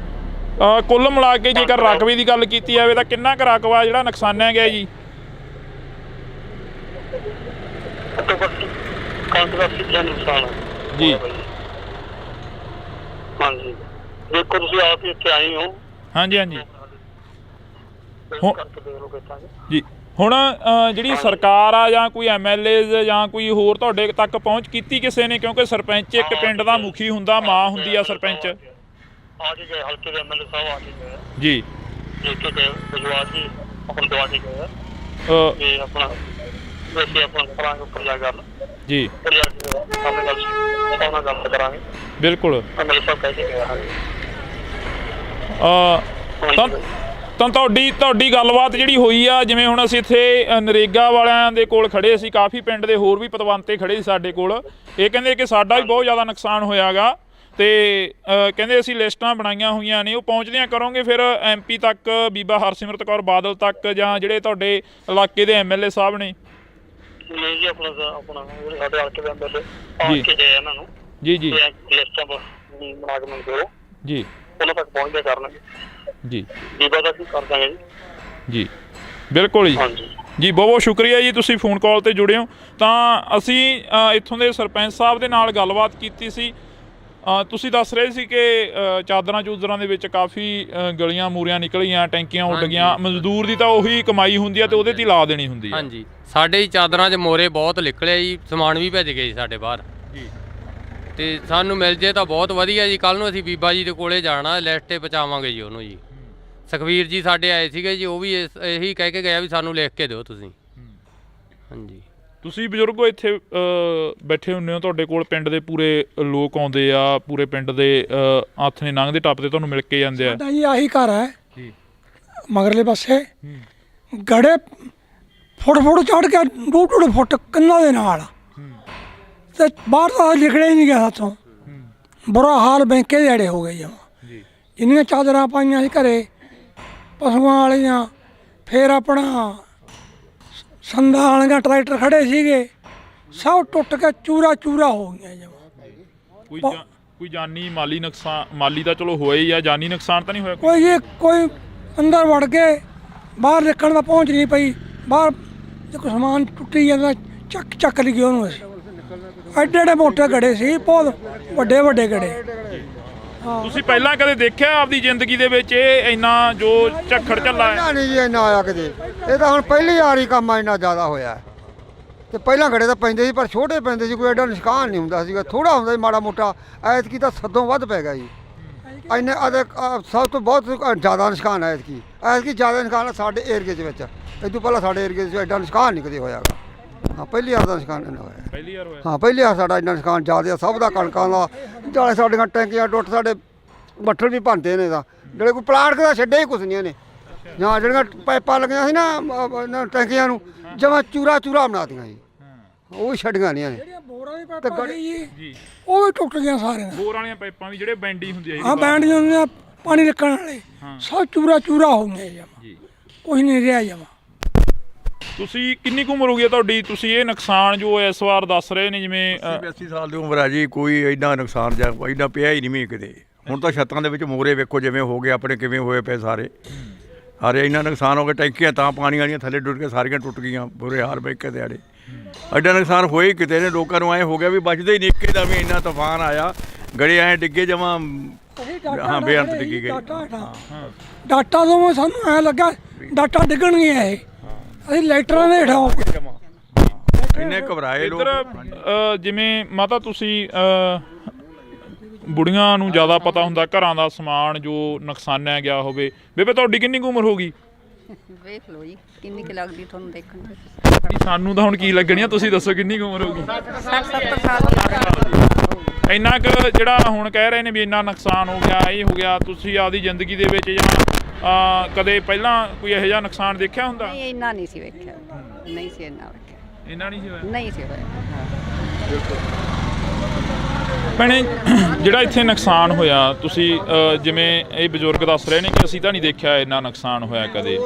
ਕੁੱਲ ਮਿਲਾ ਕੇ ਜੇਕਰ ਰਕਬੇ ਦੀ ਗੱਲ ਕੀਤੀ ਜਾਵੇ ਤਾਂ ਕਿੰਨਾ ਕੁ ਰਕਬਾ ਜਿਹੜਾ ਨੁਕਸਾਨਿਆ ਗਿਆ ਜੀ? ਘੱਟੋ ਘੱਟ ਕਣਕ ਦਾ 80% ਨੁਕਸਾਨ ਹੈ ਜੀ। ਹਾਂਜੀ, ਦੇਖੋ ਤੁਸੀਂ ਆਪ ਹੀ ਇੱਥੇ ਆਏ ਹੋ। ਹਾਂਜੀ ਹਾਂਜੀ ਕਰਕੇ ਦੇਖ ਲਓ ਕਿੱਦਾਂ ਜੀ। ਹੁਣ ਜਿਹੜੀ ਸਰਕਾਰ ਆ ਜਾਂ ਕੋਈ MLA ਜਾਂ ਕੋਈ ਹੋਰ ਤੁਹਾਡੇ ਤੱਕ ਪਹੁੰਚ ਕੀਤੀ ਕਿਸੇ ਨੇ? ਕਿਉਂਕਿ ਸਰਪੰਚ ਇੱਕ ਪਿੰਡ ਦਾ ਮੁਖੀ ਹੁੰਦਾ, ਮਾਂ ਹੁੰਦੀ ਆ ਸਰਪੰਚ। ਆ ਕੇ ਗਏ, ਹਲਕੇ ਦੇ MLA ਸਾਹਿਬ ਆ ਕੇ ਗਏ ਜੀ। ਦੇਖ ਕੇ ਗਏ, ਵਿਜਵਾਰ ਜੀ ਆਪਣਾ ਦਵਾ ਕੇ ਗਏ ਤੇ ਆਪਣਾ ਵੈਸੇ ਆਪਣਾ ਕਰਾਂਗੇ ਉੱਪਰ ਜਾ ਗੱਲ ਜੀ। ਉੱਪਰ ਜਾ ਕੇ ਸਾਹਮਣੇ ਗੱਲ ਸਾਹਮਣੇ ਗੱਲ ਕਰਾਂਗੇ। ਬਿਲਕੁਲ। MLA ਸਾਹਿਬ ਕਹਿ ਕੇ ਗਏ। ਹਾਂਜੀ ਤਾਂ ਤੁਹਾਡੀ ਗੱਲਬਾਤ ਜਿਹੜੀ ਹੋਈ ਆ, ਜਿਵੇਂ ਹੁਣ ਅਸੀਂ ਇੱਥੇ ਨਰੇਗਾ ਵਾਲਿਆਂ ਦੇ ਕੋਲ ਖੜੇ ਸੀ, ਕਾਫੀ ਪਿੰਡ ਦੇ ਹੋਰ ਵੀ ਪਤਵੰਤੇ ਖੜੇ ਸੀ ਸਾਡੇ ਕੋਲ। ਇਹ ਕਹਿੰਦੇ ਕਿ ਸਾਡਾ ਵੀ ਬਹੁਤ ਜ਼ਿਆਦਾ ਨੁਕਸਾਨ ਹੋਇਆ ਗਾ, ਤੇ ਕਹਿੰਦੇ ਅਸੀਂ ਲਿਸਟਾਂ ਬਣਾਈਆਂ ਹੋਈਆਂ ਨੇ, ਉਹ ਪਹੁੰਚਦੀਆਂ ਕਰੋਗੇ ਫਿਰ MP ਤੱਕ, ਬੀਬਾ ਹਰਸਿਮਰਤ ਕੌਰ ਬਾਦਲ ਤੱਕ, ਜਾਂ ਜਿਹੜੇ ਤੁਹਾਡੇ ਇਲਾਕੇ ਦੇ MLA ਸਾਹਿਬ ਨੇ? ਨਹੀਂ ਜੀ, ਆਪਣਾ ਜਿਹੜੇ ਸਾਡੇ ਹਲਕੇ ਦੇ MLA ਆ ਕੇ ਗਏ ਇਹਨਾਂ ਨੂੰ ਜੀ ਜੀ ਲਿਸਟਾਂ ਬਣਾ ਕੇ ਮੈਨੂੰ ਦਿਓ ਜੀ, ਉਹਨਾਂ ਤੱਕ ਪਹੁੰਚਦੇ ਕਰਨਗੇ ਜੀ। ਬੀਬਾ ਦਾ ਕੀ ਕਰ ਦਾਂਗੇ ਜੀ। ਜੀ ਬਿਲਕੁਲ ਜੀ। ਜੀ ਬਹੁਤ ਬਹੁਤ ਸ਼ੁਕਰੀਆ ਜੀ, ਤੁਸੀਂ ਫੋਨ ਕਾਲ ਤੇ ਜੁੜੇ ਹੋ। ਤਾਂ ਅਸੀਂ ਇੱਥੋਂ ਦੇ ਸਰਪੰਚ ਸਾਹਿਬ ਦੇ ਨਾਲ ਗੱਲਬਾਤ ਕੀਤੀ ਸੀ। ਤੁਸੀਂ ਦੱਸ ਰਹੇ ਸੀ ਕਿ ਚਾਦਰਾਂ ਚੂਦਰਾਂ ਦੇ ਵਿੱਚ ਕਾਫੀ ਗਲੀਆਂ ਮੂਰੀਆਂ ਨਿਕਲੀਆਂ, ਟੈਂਕੀਆਂ ਉੱਡ ਗਈਆਂ। ਮਜ਼ਦੂਰ ਦੀ ਤਾਂ ਉਹੀ ਕਮਾਈ ਹੁੰਦੀ ਆ ਤੇ ਉਹਦੇ 'ਤੇ ਲਾ ਦੇਣੀ ਹੁੰਦੀ ਆ। ਹਾਂਜੀ, ਸਾਡੇ ਚਾਦਰਾਂ 'ਚ ਮੋਰੇ ਬਹੁਤ ਨਿਕਲੇ ਜੀ, ਸਮਾਨ ਵੀ ਭੇਜ ਗਏ ਜੀ ਸਾਡੇ ਬਾਹਰ ਜੀ। ਤੇ ਸਾਨੂੰ ਮਿਲ ਜੇ ਤਾਂ ਬਹੁਤ ਵਧੀਆ ਜੀ। ਕੱਲ੍ਹ ਨੂੰ ਅਸੀਂ ਬੀਬਾ ਜੀ ਦੇ ਕੋਲੇ ਜਾਣਾ, ਲਿਸਟ 'ਤੇ ਪਹੁੰਚਾਵਾਂਗੇ ਜੀ ਉਹਨੂੰ ਜੀ। ਸੁਖਵੀਰ ਜੀ ਸਾਡੇ ਆਏ ਸੀਗੇ ਜੀ, ਉਹ ਵੀ ਇਹੀ ਕਹਿ ਕੇ ਗਿਆ ਵੀ ਸਾਨੂੰ ਲਿਖ ਕੇ ਦਿਓ ਤੁਸੀਂ। ਹਾਂਜੀ, ਤੁਸੀਂ ਬਜ਼ੁਰਗੋ ਇੱਥੇ ਬੈਠੇ ਹੁੰਦੇ ਹੋ, ਤੁਹਾਡੇ ਕੋਲ ਪਿੰਡ ਦੇ ਪੂਰੇ ਲੋਕ ਆਉਂਦੇ ਆ, ਪੂਰੇ ਪਿੰਡ ਦੇ ਹੱਥ ਨੇ ਲੰਘਦੇ ਟੱਪਦੇ ਤੁਹਾਨੂੰ ਮਿਲ ਕੇ ਜਾਂਦੇ ਆ। ਸਾਡਾ ਜੀ ਆਹੀ ਘਰ ਹੈ ਜੀ ਮਗਰਲੇ ਪਾਸੇ ਗੜੇ ਫੁੱਟ ਚੜ ਕੇ 2-2 ਫੁੱਟ ਕੰਨਾਂ ਦੇ ਨਾਲ ਤੇ ਬਾਹਰ ਤਾਂ ਨਿਕਲਿਆ ਹੀ ਨਹੀਂ ਗਿਆ ਹੱਥੋਂ। ਬੁਰਾ ਹਾਲ ਬੈਂਕੇ ਦੇ ਅੜੇ ਹੋ ਗਏ ਜਮਾਂ। ਜਿੰਨੀਆਂ ਚਾਦਰਾਂ ਪਾਈਆਂ ਸੀ ਘਰੇ ਪਸ਼ੂਆਂ ਵਾਲੀਆਂ, ਫਿਰ ਆਪਣਾ ਸੰਦਾਂ ਵਾਲੀਆਂ ਟਰੈਕਟਰ ਖੜੇ ਸੀਗੇ, ਸਭ ਟੁੱਟ ਕੇ ਚੂਰਾ ਹੋ ਗਈਆਂ ਜਮਾਂ। ਕੋਈ ਜਾਨੀ ਮਾਲੀ ਨੁਕਸਾਨ? ਮਾਲੀ ਤਾਂ ਚਲੋ ਹੋਇਆ ਹੀ ਆ, ਜਾਨੀ ਨੁਕਸਾਨ ਤਾਂ ਨਹੀਂ ਹੋਇਆ? ਕੋਈ ਅੰਦਰ ਵੜ ਕੇ ਬਾਹਰ ਨਿਕਲਣ ਦਾ ਪਹੁੰਚ ਨਹੀਂ ਪਈ। ਬਾਹਰ ਜੇ ਕੋਈ ਸਮਾਨ ਟੁੱਟੀ ਜਾਂਦਾ ਚੱਕ ਲਈ ਉਹਨੂੰ। ਐਡੇ ਮੋਟੇ ਗੜੇ ਸੀ, ਬਹੁਤ ਵੱਡੇ ਗੜੇ। ਤੁਸੀਂ ਪਹਿਲਾਂ ਕਦੇ ਦੇਖਿਆ ਆਪਦੀ ਜ਼ਿੰਦਗੀ ਦੇ ਵਿੱਚ ਇਹ ਇੰਨਾ ਜੋ ਝੱਖੜ ਝੱਲਾ ਹੈ? ਨਹੀਂ ਜੀ ਇੰਨਾ ਆਇਆ ਕਦੇ, ਇਹ ਤਾਂ ਹੁਣ ਪਹਿਲੀ ਵਾਰੀ ਕੰਮ ਇੰਨਾ ਜ਼ਿਆਦਾ ਹੋਇਆ ਹੈ। ਤੇ ਪਹਿਲਾਂ ਗੜੇ ਤਾਂ ਪੈਂਦੇ ਸੀ ਪਰ ਛੋਟੇ ਪੈਂਦੇ ਸੀ, ਕੋਈ ਐਡਾ ਨੁਕਸਾਨ ਨਹੀਂ ਹੁੰਦਾ ਸੀਗਾ, ਥੋੜਾ ਹੁੰਦਾ ਸੀ ਮਾੜਾ ਮੋਟਾ। ਐਤਕੀ ਤਾਂ ਸਦੋਂ ਵੱਧ ਪੈ ਗਿਆ ਜੀ। ਇੰਨੇ ਸਭ ਤੋਂ ਬਹੁਤ ਜ਼ਿਆਦਾ ਨੁਕਸਾਨ ਹੈ ਐਤਕੀ ਜ਼ਿਆਦਾ ਨੁਕਸਾਨ ਸਾਡੇ ਏਰੀਏ ਦੇ ਵਿੱਚ। ਇਹ ਤੋਂ ਪਹਿਲਾਂ ਸਾਡੇ ਏਰੀਏ 'ਚ ਐਡਾ ਨੁਕਸਾਨ ਨਹੀਂ ਕਦੇ ਹੋਇਆਗਾ। ਹਾਂ ਪਹਿਲੀ ਵਾਰ ਦਾ ਨੁਕਸਾਨ ਇੰਨਾ ਹੋਇਆ। ਪਹਿਲੀ ਵਾਰ ਹੋਇਆ? ਹਾਂ ਪਹਿਲੀ ਵਾਰ ਸਾਡਾ ਇੰਨਾ ਨੁਕਸਾਨ ਜ਼ਿਆਦਾ ਸਭ ਦਾ, ਕਣਕਾਂ ਦਾ, ਜਾਲੇ ਸਾਡੀਆਂ ਟੈਂਕੀਆਂ ਟੁੱਟ, ਸਾਡੇ ਬੱਠਲ ਵੀ ਭੰਨਦੇ ਨੇ ਤਾਂ ਜਿਹੜੇ ਕੋਈ ਪਲਾਟ ਦਾ ਛੱਡਿਆ ਹੀ ਕੁਛ ਨਹੀਂ ਇਹਨੇ। ਜਾਂ ਜਿਹੜੀਆਂ ਪਾਈਪਾਂ ਲੱਗੀਆਂ ਸੀ ਨਾ ਟੈਂਕੀਆਂ ਨੂੰ, ਜਮਾਂ ਚੂਰਾ ਬਣਾਤੀਆਂ ਜੀ, ਉਹ ਵੀ ਛੱਡੀਆਂ ਨਹੀਂ ਇਹਨੇ। ਜੀ ਉਹ ਵੀ ਟੁੱਟ ਗਿਆ ਸਾਰਿਆਂ। ਬੋਰ ਵਾਲੀਆਂ ਪਾਈਪਾਂ ਵੀ ਜਿਹੜੇ ਬੈਂਡੀ ਹੁੰਦੀ ਆ? ਹਾਂ ਬੈਂਡੀਆਂ ਹੁੰਦੀਆਂ, ਪਾਣੀ ਰੱਖਣ ਵਾਲੇ, ਸਭ ਚੂਰਾ ਹੋ ਗਏ ਜਮਾਂ, ਕੁਝ ਨਹੀਂ ਰਿਹਾ ਜਮਾਂ। ਤੁਸੀਂ ਕਿੰਨੀ ਕੁ ਉਮਰ ਹੋ ਗਈ ਤੁਹਾਡੀ? ਤੁਸੀਂ ਇਹ ਨੁਕਸਾਨ ਜੋ ਇਸ ਵਾਰ ਦੱਸ ਰਹੇ ਨੇ, ਜਿਵੇਂ 80 ਸਾਲ ਦੀ ਉਮਰ ਆ ਜੀ, ਕੋਈ ਐਡਾ ਨੁਕਸਾਨ ਜਾਂ ਐਡਾ ਪਿਆ ਹੀ ਨਹੀਂ ਮੀਂਹ ਕਿਤੇ। ਹੁਣ ਤਾਂ ਛੱਤਾਂ ਦੇ ਵਿੱਚ ਮੋਰੇ ਵੇਖੋ ਜਿਵੇਂ ਹੋ ਗਏ ਆਪਣੇ, ਕਿਵੇਂ ਹੋਏ ਪਏ ਸਾਰੇ ਇੰਨਾ ਨੁਕਸਾਨ ਹੋ ਗਿਆ। ਟੈਂਕੀਆਂ ਤਾਂ ਪਾਣੀ ਵਾਲੀਆਂ ਥੱਲੇ ਡੁੱਟ ਕੇ ਸਾਰੀਆਂ ਟੁੱਟ ਗਈਆਂ, ਬੁਰੇ ਹਾਲ ਬੈਂਕੇ ਦੇ ਆੜੇ। ਐਡਾ ਨੁਕਸਾਨ ਹੋਏ ਕਿਤੇ ਨੇ, ਲੋਕਾਂ ਨੂੰ ਐਂ ਹੋ ਗਿਆ ਵੀ ਬਚਦੇ ਹੀ ਨਹੀਂ। ਇੱਕੇ ਦਾ ਵੀ ਇੰਨਾ ਤੂਫਾਨ ਆਇਆ, ਗੜੇ ਐਂ ਡਿੱਗੇ ਜਮਾਂ, ਹਾਂ ਬੇਅੰਤ ਡਿੱਗੀ ਗਏ। ਡਾਟਾ ਤੋਂ ਸਾਨੂੰ ਐਂ ਲੱਗਾ ਡਾਟਾ ਡਿੱਗਣਗੇ ਇਹ, ਅਸੀਂ ਲਾਈਟਰਾਂ ਦੇ ਹੇਠਾਂ ਇੰਨੇ ਘਬਰਾਏ ਲੋਕ। ਇੱਧਰ ਜਿਵੇਂ ਮਾਤਾ ਤੁਸੀਂ ਬੁੜੀਆਂ ਨੂੰ ਜ਼ਿਆਦਾ ਪਤਾ ਹੁੰਦਾ ਘਰਾਂ ਦਾ ਸਮਾਨ ਜੋ ਨੁਕਸਾਨਿਆ ਗਿਆ ਹੋਵੇ। ਬੇਬੇ ਤੁਹਾਡੀ ਕਿੰਨੀ ਕੁ ਉਮਰ ਹੋ ਗਈ? ਵੇਖ ਲਓ ਜੀ ਕਿੰਨੀ ਕੁ ਲੱਗਦੀ ਤੁਹਾਨੂੰ ਦੇਖਣ ਨੂੰ। ਸਾਨੂੰ ਤਾਂ ਹੁਣ ਕੀ ਲੱਗਣੀ ਆ, ਤੁਸੀਂ ਦੱਸੋ ਕਿੰਨੀ ਕੁ ਉਮਰ ਹੋ ਗਈ? 60-70 ਸਾਲ। ਇੰਨਾ ਕੁ ਜਿਹੜਾ ਹੁਣ ਕਹਿ ਰਹੇ ਨੇ ਵੀ ਇੰਨਾ ਨੁਕਸਾਨ ਹੋ ਗਿਆ, ਇਹ ਹੋ ਗਿਆ, ਤੁਸੀਂ ਆਪਦੀ ਜ਼ਿੰਦਗੀ ਦੇ ਵਿੱਚ ਜਾਂ ਕਦੇ ਪਹਿਲਾਂ ਕੋਈ ਇਹੋ ਜਿਹਾ ਨੁਕਸਾਨ ਦੇਖਿਆ ਹੁੰਦਾ? ਨਹੀਂ ਇੰਨਾ ਨਹੀਂ ਸੀ ਵੇਖਿਆ, ਨਹੀਂ ਸੀ ਇੰਨਾ ਵੇਖਿਆ, ਇੰਨਾ ਨਹੀਂ ਸੀ ਹੋਇਆ? ਨਹੀਂ ਸੀ ਹੋਇਆ। ਭੈਣੇ ਜਿਹੜਾ ਇੱਥੇ ਨੁਕਸਾਨ ਹੋਇਆ, ਤੁਸੀਂ ਜਿਵੇਂ ਇਹ ਬਜ਼ੁਰਗ ਦੱਸ ਰਹੇ ਨੇ ਕਿ ਅਸੀਂ ਤਾਂ ਨਹੀਂ ਦੇਖਿਆ ਇੰਨਾ ਨੁਕਸਾਨ ਹੋਇਆ ਕਦੇ।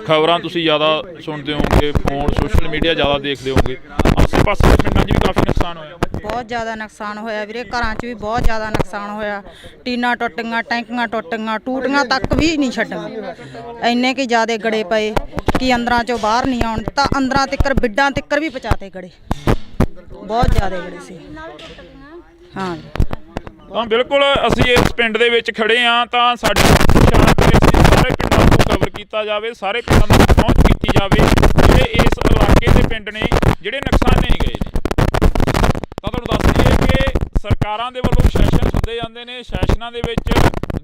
ਖਬਰਾਂ ਤੁਸੀਂ ਜ਼ਿਆਦਾ ਸੁਣਦੇ ਹੋਵੋਗੇ, ਫੋਨ ਸੋਸ਼ਲ ਮੀਡੀਆ ਜ਼ਿਆਦਾ ਦੇਖਦੇ ਹੋਵੋਗੇ, ਆਸੇ ਪਾਸੇ ਦੇ ਪਿੰਡਾਂ 'ਚ ਵੀ ਕਾਫੀ ਨੁਕਸਾਨ ਹੋਇਆ? ਬਹੁਤ ਜ਼ਿਆਦਾ ਨੁਕਸਾਨ ਹੋਇਆ ਵੀਰੇ, ਘਰਾਂ 'ਚ ਵੀ ਬਹੁਤ ਜ਼ਿਆਦਾ ਨੁਕਸਾਨ ਹੋਇਆ। ਟੀਨਾਂ ਟੁੱਟੀਆਂ, ਟੈਂਕੀਆਂ ਟੁੱਟੀਆਂ, ਟੂਟੀਆਂ ਤੱਕ ਵੀ ਨਹੀਂ ਛੱਡੀਆਂ। ਇੰਨੇ ਕਿ ਜ਼ਿਆਦਾ ਗੜੇ ਪਏ ਕਿ ਅੰਦਰਾਂ 'ਚੋਂ ਬਾਹਰ ਨਹੀਂ ਆਉਣ ਤਾਂ ਅੰਦਰਾਂ ਤਿੱਕਰ, ਬਿੱਡਾਂ ਤਿੱਕਰ ਵੀ ਪਹੁੰਚਾਤੇ ਗੜੇ, ਬਹੁਤ ਜ਼ਿਆਦਾ ਗੜੇ ਸੀ। ਹਾਂ ਤਾਂ ਬਿਲਕੁਲ ਅਸੀਂ ਇਸ ਪਿੰਡ ਦੇ ਵਿੱਚ ਖੜੇ ਹਾਂ, ਤਾਂ ਸਾਡੇ ਸਾਰੇ ਪਿੰਡਾਂ ਨੂੰ ਕਵਰ ਕੀਤਾ ਜਾਵੇ, ਸਾਰੇ ਪਿੰਡਾਂ ਨੂੰ ਪਹੁੰਚ ਕੀਤੀ ਜਾਵੇ ਜਿਹੜੇ ਇਸ ਇਲਾਕੇ ਦੇ ਪਿੰਡ ਨੇ ਜਿਹੜੇ ਨੁਕਸਾਨੇ ਗਏ ਨੇ। ਤਾਂ ਤੁਹਾਨੂੰ ਦੱਸ ਦਈਏ ਕਿ ਸਰਕਾਰਾਂ ਦੇ ਵੱਲੋਂ ਸੈਸ਼ਨ ਸੱਦੇ ਜਾਂਦੇ ਨੇ, ਸੈਸ਼ਨਾਂ ਦੇ ਵਿੱਚ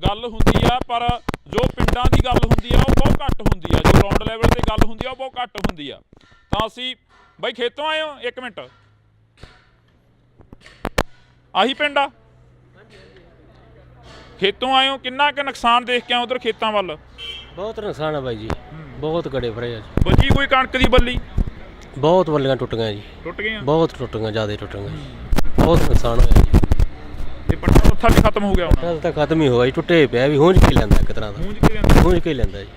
ਗੱਲ ਹੁੰਦੀ ਆ, ਪਰ ਜੋ ਪਿੰਡਾਂ ਦੀ ਗੱਲ ਹੁੰਦੀ ਆ ਉਹ ਬਹੁਤ ਘੱਟ ਹੁੰਦੀ ਆ, ਜੋ ਗਰਾਊਂਡ ਲੈਵਲ ਤੇ ਗੱਲ ਹੁੰਦੀ ਆ ਉਹ ਬਹੁਤ ਘੱਟ ਹੁੰਦੀ ਆ। ਤਾਂ ਅਸੀਂ ਬਾਈ ਖੇਤੋਂ ਆਏ ਹੋ? ਇੱਕ ਮਿੰਟ, ਆਹੀ ਪਿੰਡ ਆ? ਖੇਤੋਂ ਆਏ ਹੋ, ਕਿੰਨਾ ਕੁ ਨੁਕਸਾਨ ਦੇਖ ਕੇ ਆਏ ਉਧਰ ਖੇਤਾਂ ਵੱਲ? ਬਹੁਤ ਨੁਕਸਾਨ ਆ ਬਾਈ ਜੀ, ਬਹੁਤ ਗੜੇ ਫੜੇ ਆ ਜੀ। ਬਚੀ ਕੋਈ ਕਣਕ ਦੀ ਬੱਲੀ? ਬਹੁਤ ਬੱਲੀਆਂ ਟੁੱਟ ਗਈਆਂ ਜੀ, ਟੁੱਟ ਗਈਆਂ, ਬਹੁਤ ਟੁੱਟ ਗਈਆਂ, ਜ਼ਿਆਦਾ ਟੁੱਟ ਗਈਆਂ, ਬਹੁਤ ਨੁਕਸਾਨ ਹੋਇਆ ਜੀ। ਇਹ ਪੱਟਾ ਉੱਥਾ ਵੀ ਖਤਮ ਹੋ ਗਿਆ ਹੁਣ? ਕੱਲ ਤਾਂ ਖਤਮ ਹੀ ਹੋ ਗਿਆ ਜੀ, ਟੁੱਟੇ ਪਿਆ ਵੀ ਹੂੰਝ ਕੇ ਲੈਂਦਾ ਇੱਕ ਤਰ੍ਹਾਂ ਦਾ, ਹੂੰਝ ਕੇ ਲੈਂਦਾ ਜੀ।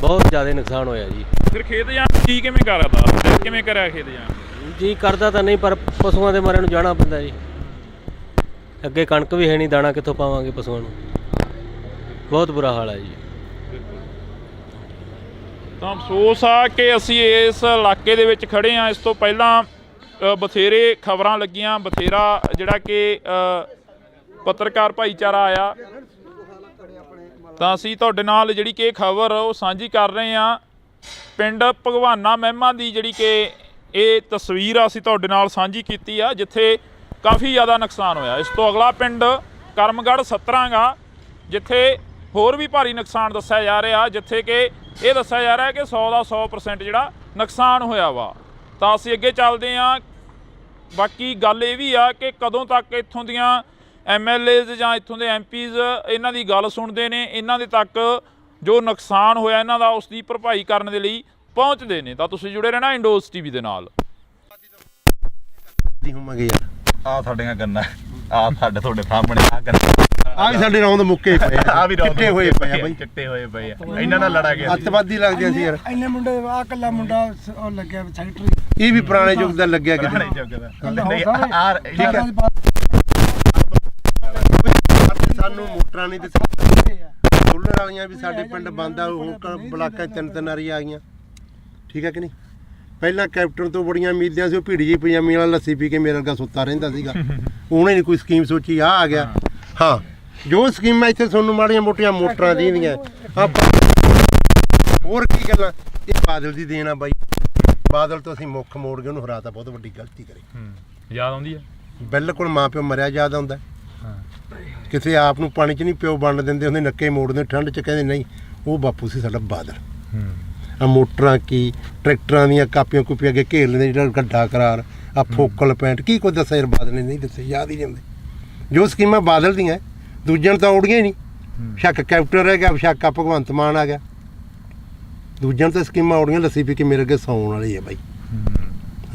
ਬਹੁਤ ਜ਼ਿਆਦਾ ਨੁਕਸਾਨ ਹੋਇਆ ਜੀ। ਫਿਰ ਖੇਤ ਜਾਣ ਕੀ ਕਿਵੇਂ ਕਰਦਾ, ਕਿਵੇਂ ਕਰਿਆ ਖੇਤ ਜਾਣ? ਜੀ ਕਰਦਾ ਤਾਂ ਨਹੀਂ, ਪਰ ਪਸ਼ੂਆਂ ਦੇ ਮਾਰੇ ਨੂੰ ਜਾਣਾ ਪੈਂਦਾ ਜੀ। ਅੱਗੇ ਕਣਕ ਵੀ ਹੈ ਨਹੀਂ, ਦਾਣਾ ਕਿੱਥੋਂ ਪਾਵਾਂਗੇ ਪਸ਼ੂਆਂ ਨੂੰ, ਬਹੁਤ ਬੁਰਾ ਹਾਲ ਹੈ ਜੀ। ਤਾਂ ਅਫਸੋਸ ਆ ਕਿ ਅਸੀਂ ਇਸ ਇਲਾਕੇ ਦੇ ਵਿੱਚ ਖੜੇ ਹਾਂ। ਇਸ ਤੋਂ ਪਹਿਲਾਂ ਬਥੇਰੇ ਖਬਰਾਂ ਲੱਗੀਆਂ, ਬਥੇਰਾ ਜਿਹੜਾ ਕਿ ਪੱਤਰਕਾਰ ਭਾਈਚਾਰਾ ਆਇਆ, ਤਾਂ ਅਸੀਂ ਤੁਹਾਡੇ ਨਾਲ ਜਿਹੜੀ ਕਿ ਖਬਰ ਉਹ ਸਾਂਝੀ ਕਰ ਰਹੇ ਹਾਂ। ਪਿੰਡ ਭਗਵਾਨਾ ਮਹਿਮਾ ਦੀ ਜਿਹੜੀ ਕਿ ਇਹ ਤਸਵੀਰ ਅਸੀਂ ਤੁਹਾਡੇ ਨਾਲ ਸਾਂਝੀ ਕੀਤੀ ਆ, ਜਿੱਥੇ ਕਾਫੀ ਜ਼ਿਆਦਾ ਨੁਕਸਾਨ ਹੋਇਆ। ਇਸ ਤੋਂ ਅਗਲਾ ਪਿੰਡ ਕਰਮਗੜ੍ਹ 17 ਗਾ, ਜਿੱਥੇ ਹੋਰ ਵੀ ਭਾਰੀ ਨੁਕਸਾਨ ਦੱਸਿਆ ਜਾ ਰਿਹਾ, ਜਿੱਥੇ ਕਿ ਇਹ ਦੱਸਿਆ ਜਾ ਰਿਹਾ ਕਿ 100 ਦਾ 100% ਜਿਹੜਾ ਨੁਕਸਾਨ ਹੋਇਆ ਵਾ। ਤਾਂ ਅਸੀਂ ਅੱਗੇ ਚੱਲਦੇ ਹਾਂ। ਬਾਕੀ ਗੱਲ ਇਹ ਵੀ ਆ ਕਿ ਕਦੋਂ ਤੱਕ ਇੱਥੋਂ ਦੀਆਂ MLAs ਜਾਂ ਇੱਥੋਂ ਦੇ MPs ਇਹਨਾਂ ਦੀ ਗੱਲ ਸੁਣਦੇ ਨੇ, ਇਹਨਾਂ ਦੇ ਤੱਕ ਜੋ ਨੁਕਸਾਨ ਹੋਇਆ ਇਹਨਾਂ ਦਾ ਉਸ ਦੀ ਭਰਪਾਈ ਕਰਨ ਦੇ ਲਈ ਪਹੁੰਚਦੇ ਨੇ। ਤਾਂ ਤੁਸੀਂ ਜੁੜੇ ਰਹਿਣਾ ਇੰਡੋਜ਼ TV ਦੇ ਨਾਲ। ਆ ਸਾਡੀਆਂ ਗੰਨਾ ਆ ਸਾਡੇ ਤੁਹਾਡੇ ਸਾਹਮਣੇ ਆ ਗੰਨਾ ਆ ਵੀ ਸਾਡੇ ਰੌਂਦ ਮੁੱਕੇ ਪਏ ਆ ਵੀ ਚਿੱਟੇ ਹੋਏ ਪਏ ਆ ਬਾਈ, ਚਿੱਟੇ ਹੋਏ ਪਏ ਆ। ਇਹਨਾਂ ਨਾਲ ਲੜਾ ਗਿਆ ਅੱਤਵਾਦੀ ਲੱਗਦੇ ਸੀ ਯਾਰ। ਇੰਨੇ ਮੁੰਡੇ ਆ ਕੱਲਾ ਮੁੰਡਾ ਉਹ ਲੱਗਿਆ ਸੈਕਟਰੀ, ਇਹ ਵੀ ਪੁਰਾਣੇ ਯੁੱਗ ਦਾ ਲੱਗਿਆ ਕਿਤੇ। ਠੀਕ ਹੈ ਸਾਨੂੰ ਮੋਟਰਾਂ ਨਹੀਂ ਦਿੱਤੀ, ਸੋਲਰ ਵਾਲੀਆਂ ਵੀ ਸਾਡੇ ਪਿੰਡ ਬੰਦ ਆ, ਉਹ ਬਲਾਕਾਂ 'ਚ ਤਿੰਨ ਵਾਰੀ ਆ ਗਈਆਂ। ਠੀਕ ਹੈ ਕਿ ਨਹੀਂ? ਪਹਿਲਾਂ ਕੈਪਟਨ ਤੋਂ ਬੜੀਆਂ ਉਮੀਦਾਂ ਸੀ, ਉਹ ਭੀੜੀ ਜੀ ਪਜਾਮੀ ਵਾਲਾ ਲੱਸੀ ਪੀ ਕੇ ਮੇਰੇ ਵਰਗਾ ਸੁੱਤਾ ਰਹਿੰਦਾ ਸੀਗਾ। ਉਹਨੇ ਨਹੀਂ ਕੋਈ ਸਕੀਮ ਸੋਚੀ, ਆ ਗਿਆ। ਹਾਂ, ਜੋ ਸਕੀਮਾਂ ਇੱਥੇ ਤੁਹਾਨੂੰ ਮਾੜੀਆਂ ਮੋਟੀਆਂ ਮੋਟਰਾਂ ਦੀਆਂ ਹੋਰ ਕੀ ਗੱਲਾਂ, ਇਹ ਬਾਦਲ ਦੀ ਦੇਣ ਆ ਬਾਈ। ਬਾਦਲ ਤੋਂ ਅਸੀਂ ਮੁੱਖ ਮੋੜ ਕੇ ਉਹਨੂੰ ਹਰਾਤਾ, ਬਹੁਤ ਵੱਡੀ ਗਲਤੀ ਕਰੀ। ਯਾਦ ਆਉਂਦੀ ਆ ਬਿਲਕੁਲ ਮਾਂ ਪਿਓ ਮਰਿਆ ਯਾਦ ਆਉਂਦਾ। ਕਿਸੇ ਆਪ ਨੂੰ ਪਾਣੀ 'ਚ ਨਹੀਂ ਪਿਓ ਵੰਡ ਦਿੰਦੇ ਹੁੰਦੇ, ਨੱਕੇ ਮੋੜਦੇ ਠੰਡ 'ਚ, ਕਹਿੰਦੇ ਨਹੀਂ ਉਹ ਬਾਪੂ ਸੀ ਸਾਡਾ ਬਾਦਲ। ਆ ਮੋਟਰਾਂ ਕੀ ਟਰੈਕਟਰਾਂ ਦੀਆਂ ਕਾਪੀਆਂ ਕੂਪੀਆਂ ਅੱਗੇ ਘੇਰ ਲੈਂਦੇ, ਜਿਹੜਾ ਗੱਡਾ ਕਰਾਰ ਆ ਫੋਕਲ ਪੈਂਟ ਕੀ ਕੁਝ ਦੱਸਿਆ ਯਾਰ ਬਾਦਲ ਨੇ ਨਹੀਂ ਦੱਸਿਆ, ਯਾਦ ਹੀ ਨਹੀਂ ਹੁੰਦੇ। ਜੋ ਸਕੀਮਾਂ ਬਾਦਲ ਦੀਆਂ ਦੂਜਿਆਂ ਨੂੰ ਤਾਂ ਔੜੀਆਂ ਹੀ ਨਹੀਂ। ਸ਼ੱਕ ਕੈਪਟਨ ਰਹਿ ਗਿਆ, ਸ਼ੱਕ ਆ ਭਗਵੰਤ ਮਾਨ ਆ ਗਿਆ, ਦੂਜਿਆਂ ਨੂੰ ਤਾਂ ਸਕੀਮਾਂ ਔੜੀਆਂ। ਲੱਸੀ ਪੀ ਕੇ ਮੇਰੇ ਅੱਗੇ ਸੌਣ ਵਾਲੀ ਹੈ ਬਾਈ।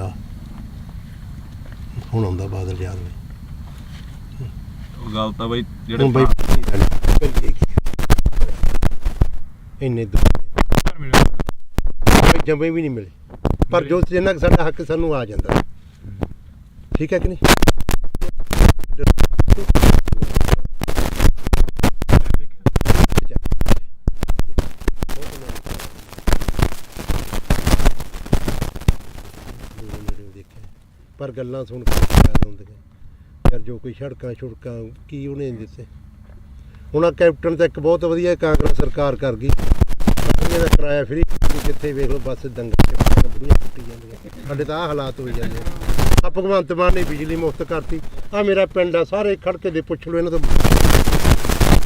ਹਾਂ, ਹੁਣ ਆਉਂਦਾ ਬਾਦਲ ਯਾਦ ਬਾਈ। ਉਹ ਗੱਲ ਤਾਂ ਬਾਈ ਜਿਹੜੇ ਬਾਈ ਇੰਨੇ ਜੰਮੇ ਵੀ ਨਹੀਂ ਮਿਲੇ, ਪਰ ਜੋ ਜਿੰਨਾ ਕੁ ਸਾਡਾ ਹੱਕ ਸਾਨੂੰ ਆ ਜਾਂਦਾ। ਠੀਕ ਹੈ ਕਿ ਨਹੀਂ? ਪਰ ਗੱਲਾਂ ਸੁਣ ਕੇ ਯਾਦ ਆਉਂਦੀਆਂ ਯਾਰ, ਜੋ ਕੋਈ ਸੜਕਾਂ ਛੁੜਕਾਂ ਕੀ ਉਹਨੇ ਦਿੱਤੇ। ਹੁਣ ਆ ਕੈਪਟਨ ਤਾਂ ਇੱਕ ਬਹੁਤ ਵਧੀਆ ਕਾਂਗਰਸ ਸਰਕਾਰ ਕਰ ਗਈ, ਦਾ ਕਿਰਾਇਆ ਫਰੀ, ਜਿੱਥੇ ਵੇਖ ਲਓ ਬੱਸ ਦੰਗਲ ਬੁੜੀਆਂ ਕੁੱਟੀ ਜਾਂਦੀਆਂ। ਸਾਡੇ ਤਾਂ ਆਹ ਹਾਲਾਤ ਹੋਈ ਜਾਂਦੇ ਆ। ਭਗਵੰਤ ਮਾਨ ਨੇ ਬਿਜਲੀ ਮੁਫਤ ਕਰਤੀ। ਆ ਮੇਰਾ ਪਿੰਡ ਆ, ਸਾਰੇ ਖੜਕੇ ਦੇ ਪੁੱਛ ਲਓ ਇਹਨਾਂ ਤੋਂ।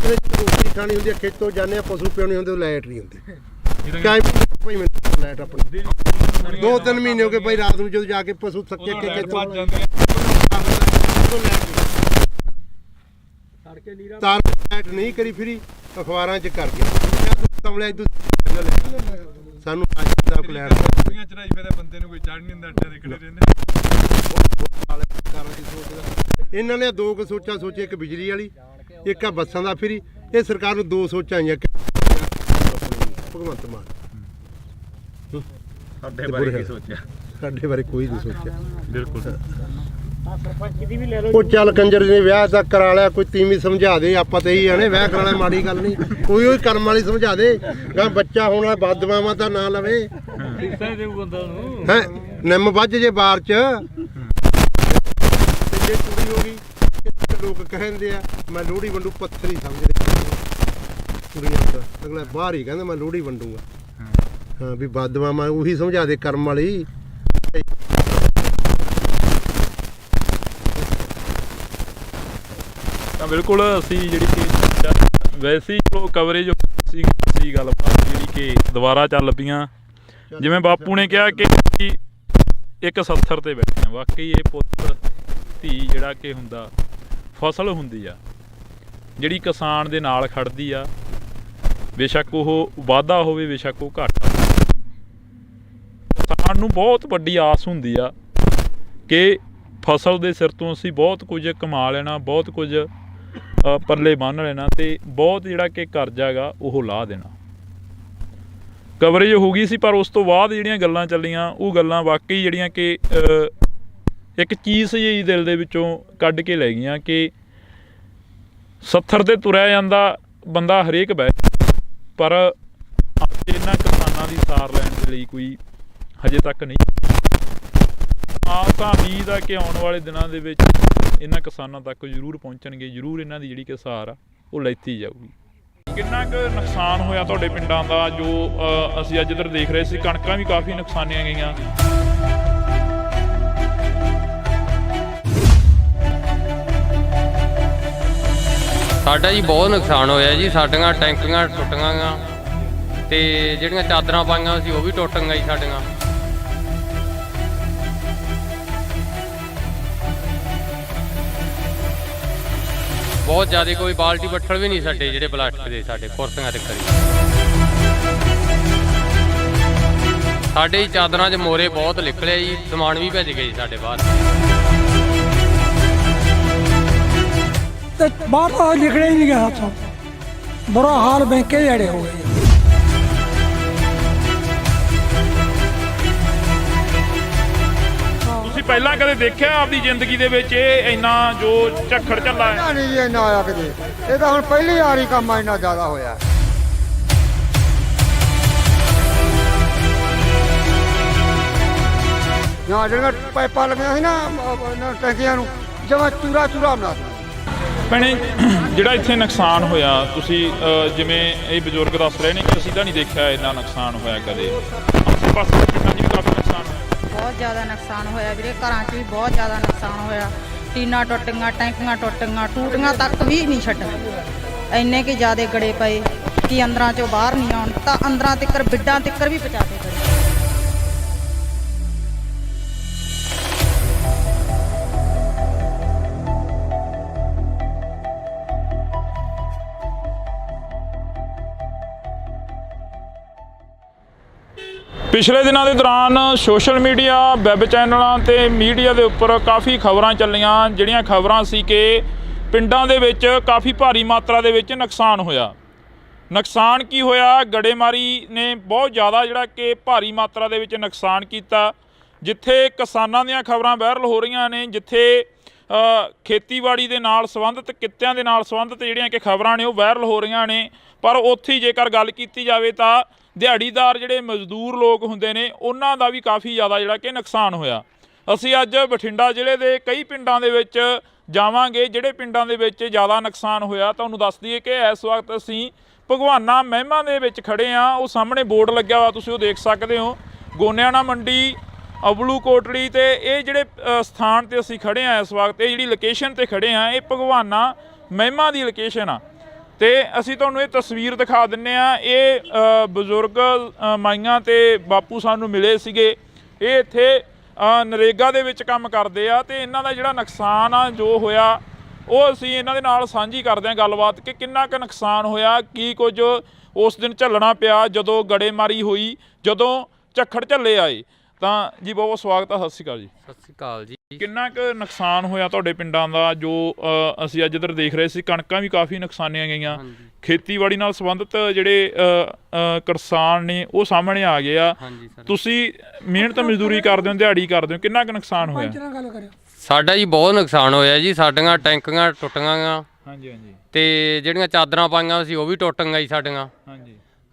ਰੋਟੀ ਖਾਣੀ ਹੁੰਦੀ ਆ, ਖੇਤੋਂ ਜਾਂਦੇ ਆ, ਪਸ਼ੂ ਪਿਉਣੇ ਹੁੰਦੇ, ਲਾਈਟ ਨਹੀਂ ਹੁੰਦੀ। ਭਾਈ ਮੈਨੂੰ ਲਾਈਟ ਆਪਣੀ 2-3 ਮਹੀਨੇ ਹੋ ਗਏ ਭਾਈ, ਰਾਤ ਨੂੰ ਜਦੋਂ ਜਾ ਕੇ ਪਸ਼ੂ ਥੱਕੇ ਕੇ ਖੇਤੋਂ ਤਾਰ ਲਾਈਟ ਨਹੀਂ ਕਰੀ, ਫਰੀ ਅਖਬਾਰਾਂ 'ਚ ਕਰ ਗਿਆ ਕਮਲਿਆ। ਸਾਨੂੰ ਚੜਾਈ ਫਿਰ ਬੰਦੇ ਨੂੰ ਕੋਈ ਚੜ ਨਹੀਂ ਹੁੰਦਾ, ਅੱਡੇ ਦੇ ਖੜੇ ਰਹਿੰਦੇ। ਇਹਨਾਂ ਨੇ ਦੋ ਕੁ ਸੋਚਾਂ ਸੋਚੇ, ਇੱਕ ਬਿਜਲੀ ਵਾਲੀ, ਇੱਕ ਆ ਬੱਸਾਂ ਦਾ ਫਰੀ। ਇਹ ਸਰਕਾਰ ਨੂੰ ਦੋ ਸੋਚਾਂ ਆਈਆਂ ਭਗਵੰਤ ਮਾਨ। ਸਾਡੇ ਬਾਰੇ ਕੀ ਸੋਚਿਆ? ਸਾਡੇ ਬਾਰੇ ਕੋਈ ਨਹੀਂ ਸੋਚਿਆ। ਬਿਲਕੁਲ। ਉਹ ਚੱਲ ਕੰਜਰ ਨੇ ਵਿਆਹ ਤਾਂ ਕਰਾ ਲਿਆ, ਕੋਈ ਤੀਵੀਂ ਸਮਝਾ ਦੇ। ਆਪਾਂ ਤਾਂ ਇਹੀ ਆਣੇ ਵਿਆਹ ਕਰਾਣਾ ਮਾੜੀ ਗੱਲ ਨਹੀਂ, ਕੋਈ ਉਹ ਕਰਮ ਵਾਲੀ ਸਮਝਾ ਦੇ। ਗਾ ਬੱਚਾ ਹੋਣਾ ਬਦਦੁਆਵਾਂ ਤਾਂ ਨਾ ਲਵੇ ਹੈ, ਨਿੰਮ ਵੱਜ ਜੇ ਬਾਰ 'ਚ। ਜੇ ਕੁੜੀ ਹੋ ਗਈ, ਲੋਕ ਕਹਿੰਦੇ ਆ ਮੈਂ ਲੋਹੜੀ ਵੰਡੂ, ਪੱਥਰ ਹੀ ਸਮਝਦੇ ਕੁੜੀਆਂ ਦਾ। ਅਗਲਾ ਬਾਹਰ ਹੀ ਕਹਿੰਦਾ ਮੈਂ ਲੋਹੜੀ ਵੰਡੂਗਾ। ਹਾਂ ਵੀ ਬਦਦੁਆਵਾਂ ਉਹੀ ਸਮਝਾ ਦੇ ਕਰਮ ਵਾਲੀ। ਤਾਂ ਬਿਲਕੁਲ ਅਸੀਂ ਜਿਹੜੀ ਕਿ ਵੈਸੇ ਹੀ ਚਲੋ ਕਵਰੇਜ ਸੀ ਗੱਲਬਾਤ ਜਿਹੜੀ ਕਿ ਦੁਬਾਰਾ ਚੱਲ ਪਈਆਂ। ਜਿਵੇਂ ਬਾਪੂ ਨੇ ਕਿਹਾ ਕਿ ਇੱਕ 70 ਤੇ ਬੈਠੇ ਆ, ਵਾਕਈ ਇਹ ਪੁੱਤ ਧੀ ਜਿਹੜਾ ਕਿ ਹੁੰਦਾ ਫਸਲ ਹੁੰਦੀ ਆ ਜਿਹੜੀ ਕਿਸਾਨ ਦੇ ਨਾਲ ਖੜਦੀ ਆ, ਬੇਸ਼ੱਕ ਉਹ ਵਾਧਾ ਹੋਵੇ ਬੇਸ਼ੱਕ ਉਹ ਘਾਟਾ। ਕਿਸਾਨ ਨੂੰ ਬਹੁਤ ਵੱਡੀ ਆਸ ਹੁੰਦੀ ਆ ਕਿ ਫਸਲ ਦੇ ਸਿਰ ਤੋਂ ਅਸੀਂ ਬਹੁਤ ਕੁਝ ਕਮਾ ਲੈਣਾ, ਬਹੁਤ ਕੁਝ ਪੱਲੇ ਬੰਨ੍ਹ ਲੈਣਾ ਅਤੇ ਬਹੁਤ ਜਿਹੜਾ ਕਿ ਕਰਜ਼ਾ ਗਾ ਉਹ ਲਾਹ ਦੇਣਾ। ਕਵਰੇਜ ਹੋ ਗਈ ਸੀ, ਪਰ ਉਸ ਤੋਂ ਬਾਅਦ ਜਿਹੜੀਆਂ ਗੱਲਾਂ ਚੱਲੀਆਂ ਉਹ ਗੱਲਾਂ ਵਾਕਈ ਜਿਹੜੀਆਂ ਕਿ ਇੱਕ ਚੀਜ਼ ਜਿਹੀ ਦਿਲ ਦੇ ਵਿੱਚੋਂ ਕੱਢ ਕੇ ਲੈ ਗਈਆਂ ਕਿ 70 ਤੇ ਤੁਰਿਆ ਜਾਂਦਾ ਬੰਦਾ ਹਰੇਕ ਬਹਿ, ਪਰ ਇਹਨਾਂ ਕਿਸਾਨਾਂ ਦੀ ਸਾਰ ਲੈਣ ਦੇ ਲਈ ਕੋਈ ਹਜੇ ਤੱਕ ਨਹੀਂ। ਆਸ ਤਾਂ ਉਮੀਦ ਆ ਕਿ ਆਉਣ ਵਾਲੇ ਦਿਨਾਂ ਦੇ ਵਿੱਚ ਇਹਨਾਂ ਕਿਸਾਨਾਂ ਤੱਕ ਜ਼ਰੂਰ ਪਹੁੰਚਣਗੇ, ਜ਼ਰੂਰ ਇਹਨਾਂ ਦੀ ਜਿਹੜੀ ਕਿ ਸਾਰ ਆ ਉਹ ਲੈਤੀ ਜਾਊਗੀ। ਕਿੰਨਾ ਕੁ ਨੁਕਸਾਨ ਹੋਇਆ ਤੁਹਾਡੇ ਪਿੰਡਾਂ ਦਾ? ਜੋ ਅਸੀਂ ਅੱਜ ਇੱਧਰ ਦੇਖ ਰਹੇ ਸੀ, ਕਣਕਾਂ ਵੀ ਕਾਫੀ ਨੁਕਸਾਨੀਆਂ ਗਈਆਂ। ਸਾਡਾ ਜੀ ਬਹੁਤ ਨੁਕਸਾਨ ਹੋਇਆ ਜੀ। ਸਾਡੀਆਂ ਟੈਂਕੀਆਂ ਟੁੱਟੀਆਂ ਗਾ ਤੇ ਜਿਹੜੀਆਂ ਚਾਦਰਾਂ ਪਾਈਆਂ ਸੀ ਉਹ ਵੀ ਟੁੱਟ ਗਈਆਂ ਜੀ ਸਾਡੀਆਂ। ਬਹੁਤ ਜ਼ਿਆਦਾ ਕੋਈ ਬਾਲਟੀ ਬੱਠਲ ਵੀ ਨਹੀਂ ਸਾਡੇ ਜਿਹੜੇ ਪਲਾਸਟਿਕ ਦੇ ਸਾਡੇ ਕੁਰਸੀਆਂ ਤੇ ਕਰੀ ਸਾਡੇ ਹੀ ਚਾਦਰਾਂ 'ਚ ਮੋਰੇ ਬਹੁਤ ਨਿਕਲੇ ਜੀ, ਸਮਾਨ ਵੀ ਭਿੱਜ ਗਏ ਜੀ ਸਾਡੇ ਬਾਹਰ। ਤੇ ਬਾਹਰ ਤਾਂ ਨਿਕਲਿਆ ਹੀ ਨਹੀਂ ਗਿਆ ਹੱਥੋਂ, ਬੁਰਾ ਹਾਲ ਬੈਂਕੇ ਜਿਹੜੇ ਹੋ ਗਏ। ਤੁਸੀਂ ਪਹਿਲਾਂ ਕਦੇ ਦੇਖਿਆ ਆਪਦੀ ਜ਼ਿੰਦਗੀ ਦੇ ਵਿੱਚ ਇਹ ਇੰਨਾ ਜੋ ਝੱਖੜ ਝੱਲਾ ਹੈ? ਨਹੀਂ ਜੀ ਇੰਨਾ ਆਇਆ ਕਿਤੇ, ਇਹ ਤਾਂ ਹੁਣ ਪਹਿਲੀ ਵਾਰੀ ਕੰਮ ਇੰਨਾ ਜ਼ਿਆਦਾ ਹੋਇਆ। ਜਾਂ ਜਿਹੜੀਆਂ ਪਾਈਪਾਂ ਲੱਗੀਆਂ ਸੀ ਨਾ ਟੈਂਕੀਆਂ ਨੂੰ, ਜਮਾਂ ਚੂਰਾ ਬਣਾ ਦਿੱਤਾ। ਭੈਣੇ, ਜਿਹੜਾ ਇੱਥੇ ਨੁਕਸਾਨ ਹੋਇਆ, ਤੁਸੀਂ ਜਿਵੇਂ ਇਹ ਬਜ਼ੁਰਗ ਦੱਸ ਰਹੇ ਨੇ ਕਿ ਅਸੀਂ ਤਾਂ ਨਹੀਂ ਦੇਖਿਆ ਇੰਨਾ ਨੁਕਸਾਨ ਹੋਇਆ ਕਦੇ, ਆਸੇ ਪਾਸੇ ਦੇ ਪਿੰਡਾਂ 'ਚ ਵੀ ਕਾਫੀ ਨੁਕਸਾਨ ਹੋਇਆ। ਬਹੁਤ ਜ਼ਿਆਦਾ ਨੁਕਸਾਨ ਹੋਇਆ ਵੀਰੇ, ਘਰਾਂ 'ਚ ਵੀ ਬਹੁਤ ਜ਼ਿਆਦਾ ਨੁਕਸਾਨ ਹੋਇਆ। ਟੀਨਾਂ ਟੁੱਟ ਗਈਆਂ, ਟੈਂਕੀਆਂ ਟੁੱਟ ਗਈਆਂ, ਟੂਟੀਆਂ ਤੱਕ ਵੀ ਨਹੀਂ ਛੱਡ। ਇੰਨੇ ਕਿ ਜ਼ਿਆਦੇ ਗੜੇ ਪਏ ਕਿ ਅੰਦਰਾਂ 'ਚੋਂ ਬਾਹਰ ਨਹੀਂ ਆਉਣ, ਤਾਂ ਅੰਦਰਾਂ ਤੱਕਰ ਬਿੱਡਾਂ ਤੱਕਰ ਵੀ ਪਹੁੰਚਾ ਕੇ ਗਏ। ਪਿਛਲੇ ਦਿਨਾਂ ਦੇ ਦੌਰਾਨ ਸੋਸ਼ਲ ਮੀਡੀਆ, ਵੈਬ ਚੈਨਲਾਂ ਤੇ ਮੀਡੀਆ ਦੇ ਉੱਪਰ ਕਾਫੀ ਖਬਰਾਂ ਚੱਲੀਆਂ, ਜਿਹੜੀਆਂ ਖਬਰਾਂ ਸੀ ਕਿ ਪਿੰਡਾਂ ਦੇ ਵਿੱਚ ਕਾਫੀ ਭਾਰੀ ਮਾਤਰਾ ਦੇ ਵਿੱਚ ਨੁਕਸਾਨ ਹੋਇਆ। ਨੁਕਸਾਨ ਕੀ ਹੋਇਆ? ਗੜੇਮਾਰੀ ਨੇ ਬਹੁਤ ਜ਼ਿਆਦਾ ਜਿਹੜਾ ਕਿ ਭਾਰੀ ਮਾਤਰਾ ਦੇ ਵਿੱਚ ਨੁਕਸਾਨ ਕੀਤਾ। ਜਿੱਥੇ ਕਿਸਾਨਾਂ ਦੀਆਂ ਖਬਰਾਂ ਵਾਇਰਲ ਹੋ ਰਹੀਆਂ ਨੇ, ਜਿੱਥੇ ਖੇਤੀਬਾੜੀ ਦੇ ਨਾਲ ਸੰਬੰਧਿਤ, ਕਿੱਤਿਆਂ ਦੇ ਨਾਲ ਸੰਬੰਧਿਤ ਜਿਹੜੀਆਂ ਕਿ ਖਬਰਾਂ ਨੇ ਉਹ ਵਾਇਰਲ ਹੋ ਰਹੀਆਂ ਨੇ, ਪਰ ਉੱਥੇ ਜੇਕਰ ਗੱਲ ਕੀਤੀ ਜਾਵੇ ਤਾਂ ਦਿਹਾੜੀਦਾਰ ਜਿਹੜੇ ਮਜ਼ਦੂਰ ਲੋਕ ਹੁੰਦੇ ਨੇ ਉਹਨਾਂ ਦਾ ਵੀ ਕਾਫੀ ਜ਼ਿਆਦਾ ਜਿਹੜਾ ਕਿ ਨੁਕਸਾਨ ਹੋਇਆ। ਅਸੀਂ ਅੱਜ ਬਠਿੰਡਾ ਜ਼ਿਲ੍ਹੇ ਦੇ ਕਈ ਪਿੰਡਾਂ ਦੇ ਵਿੱਚ ਜਾਵਾਂਗੇ, ਜਿਹੜੇ ਪਿੰਡਾਂ ਦੇ ਵਿੱਚ ਜ਼ਿਆਦਾ ਨੁਕਸਾਨ ਹੋਇਆ। ਤੁਹਾਨੂੰ ਦੱਸ ਦਈਏ ਕਿ ਇਸ ਵਕਤ ਅਸੀਂ ਭਗਵਾਨਾ ਮਹਿਮਾ ਦੇ ਵਿੱਚ ਖੜੇ ਹਾਂ। ਉਹ ਸਾਹਮਣੇ ਬੋਰਡ ਲੱਗਿਆ ਹੋਇਆ, ਤੁਸੀਂ ਉਹ ਦੇਖ ਸਕਦੇ ਹੋ, ਗੋਨਿਆਣਾ ਮੰਡੀ, ਅਬਲੂ ਕੋਟੜੀ, ਤੇ ਇਹ ਜਿਹੜੇ ਸਥਾਨ ਤੇ ਅਸੀਂ ਖੜੇ ਹਾਂ ਇਸ ਵਕਤ, ਇਹ ਜਿਹੜੀ ਲੋਕੇਸ਼ਨ ਤੇ ਖੜੇ ਹਾਂ, ਇਹ ਭਗਵਾਨਾ ਮਹਿਮਾ ਦੀ ਲੋਕੇਸ਼ਨ ਆ। ਤੇ ਅਸੀਂ ਤੁਹਾਨੂੰ ਇਹ ਤਸਵੀਰ ਦਿਖਾ ਦਿੰਨੇ ਆ। ਇਹ ਬਜ਼ੁਰਗ ਮਾਈਆਂ ਤੇ ਬਾਪੂ ਸਾਨੂੰ ਮਿਲੇ ਸੀਗੇ। ਇਹ ਇੱਥੇ ਨਰੇਗਾ ਦੇ ਵਿੱਚ ਕੰਮ ਕਰਦੇ ਆ, ਤੇ ਇਹਨਾਂ ਦਾ ਜਿਹੜਾ ਨੁਕਸਾਨ ਆ ਜੋ ਹੋਇਆ ਉਹ ਅਸੀਂ ਇਹਨਾਂ ਦੇ ਨਾਲ ਸਾਂਝੀ ਕਰਦੇ ਹਾਂ ਗੱਲਬਾਤ, ਕਿ ਕਿੰਨਾ ਕੁ ਨੁਕਸਾਨ ਹੋਇਆ, ਕੀ ਕੁਝ ਉਸ ਦਿਨ ਝੱਲਣਾ ਪਿਆ ਜਦੋਂ ਗੜੇਮਾਰੀ ਹੋਈ, ਜਦੋਂ ਝੱਖੜ ਝੱਲੇ ਆਏ। ਤਾਂ ਜੀ ਬਹੁਤ ਬਹੁਤ ਸਵਾਗਤ ਆ, ਸਤਿ ਸ਼੍ਰੀ ਅਕਾਲ ਜੀ। ਸਤਿ ਸ਼੍ਰੀ ਅਕਾਲ ਜੀ। ਕਿੰਨਾ ਕੁ ਨੁਕਸਾਨ ਹੋਇਆ ਤੁਹਾਡੇ ਪਿੰਡਾਂ ਦਾ? ਜੋ ਅਸੀਂ ਅੱਜ ਇੱਧਰ ਦੇਖ ਰਹੇ ਸੀ, ਕਣਕਾਂ ਵੀ ਕਾਫੀ ਨੁਕਸਾਨੀਆਂ ਗਈਆਂ। ਖੇਤੀਬਾੜੀ ਨਾਲ ਸੰਬੰਧਿਤ ਜਿਹੜੇ ਕਿਸਾਨ ਨੇ ਉਹ ਸਾਹਮਣੇ ਆ ਗਏ ਆ। ਤੁਸੀਂ ਮਿਹਨਤ ਮਜ਼ਦੂਰੀ ਕਰਦੇ ਹੋ, ਦਿਹਾੜੀ ਕਰਦੇ ਹੋ, ਕਿੰਨਾ ਕੁ ਨੁਕਸਾਨ ਹੋਇਆ? ਸਾਡਾ ਜੀ ਬਹੁਤ ਨੁਕਸਾਨ ਹੋਇਆ ਜੀ। ਸਾਡੀਆਂ ਟੈਂਕੀਆਂ ਟੁੱਟ ਗਈਆਂ, ਤੇ ਜਿਹੜੀਆਂ ਚਾਦਰਾਂ ਪਾਈਆਂ ਸੀ ਉਹ ਵੀ ਟੁੱਟ ਗਈਆਂ ਜੀ ਸਾਡੀਆਂ।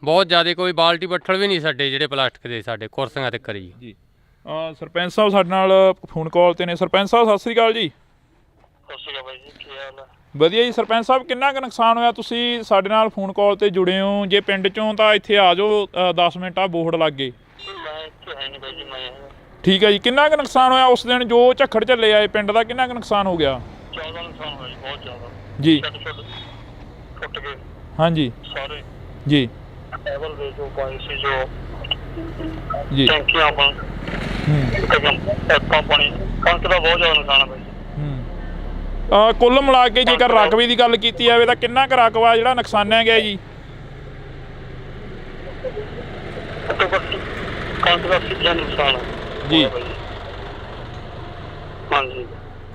ਬਹੁਤ ਜ਼ਿਆਦਾ ਕੋਈ ਬਾਲਟੀ ਬੱਠਲ ਵੀ ਨਹੀਂ ਸਾਡੇ ਜਿਹੜੇ ਪਲਾਸਟਿਕ ਦੇ ਸਾਡੇ ਕੁਰਸੀਆਂ ਤੇ ਕਰੀ ਜੀ। ਸਰਪੰਚ ਸਾਹਿਬ ਸਾਡੇ ਨਾਲ ਫੋਨ ਕਾਲ ਤੇ ਨੇ। ਸਰਪੰਚ ਸਾਹਿਬ ਸਤਿ ਸ਼੍ਰੀ ਅਕਾਲ ਜੀ। ਸਤਿ ਸ਼੍ਰੀ ਅਕਾਲ ਬਾਈ ਜੀ, ਕੀ ਹਾਲ ਹੈ? ਵਧੀਆ ਜੀ। ਸਰਪੰਚ ਸਾਹਿਬ, ਕਿੰਨਾ ਕੁ ਨੁਕਸਾਨ ਹੋਇਆ? ਤੁਸੀਂ ਸਾਡੇ ਨਾਲ ਫੋਨ ਕਾਲ ਤੇ ਜੁੜੇ ਹੋ, ਜੇ ਪਿੰਡ ਚੋਂ ਤਾਂ ਇੱਥੇ ਆ ਜਾਓ, 10 ਮਿੰਟ ਆ ਬੋਰਡ ਲੱਗ ਗਏ। ਮੈਂ ਇੱਥੇ ਹੈ ਨਹੀਂ ਬਾਈ ਜੀ, ਮੈਂ ਠੀਕ ਹੈ ਜੀ। ਕਿੰਨਾ ਕੁ ਨੁਕਸਾਨ ਹੋਇਆ ਉਸ ਦਿਨ ਜੋ ਝੱਖੜ ਝੱਲੇ ਆਏ ਪਿੰਡ ਦਾ? ਕਿੰਨਾ ਕੁ ਨੁਕਸਾਨ ਹੋ ਗਿਆ? ਜ਼ਿਆਦਾ ਨੁਕਸਾਨ ਹੋਇਆ ਜੀ, ਬਹੁਤ ਜ਼ਿਆਦਾ ਜੀ। ਟੁੱਟ ਗਏ ਹਾਂਜੀ ਸਾਰੇ ਜੀ ਟੇਬਲ ਦੇ ਜੋ ਪਾਈ ਸੀ, ਜੋ ਜੀ ਟੈਂਕੀਆਂ ਪਾਣੀ, ਪਾਣੀ, ਕਣਕ ਦਾ ਬਹੁਤ ਜ਼ਿਆਦਾ ਨੁਕਸਾਨ ਹੈ ਬਾਈ ਜੀ। ਕੁੱਲ ਮਿਲਾ ਕੇ ਜੇਕਰ ਰਕਬੇ ਦੀ ਗੱਲ ਕੀਤੀ ਜਾਵੇ ਤਾਂ ਕਿੰਨਾ ਕੁ ਰਕਬਾ ਜਿਹੜਾ ਨੁਕਸਾਨਿਆ ਗਿਆ ਜੀ? ਘੱਟੋ ਘੱਟ ਕਣਕ ਦਾ 80% ਨੁਕਸਾਨ ਹੈ ਜੀ। ਹਾਂਜੀ,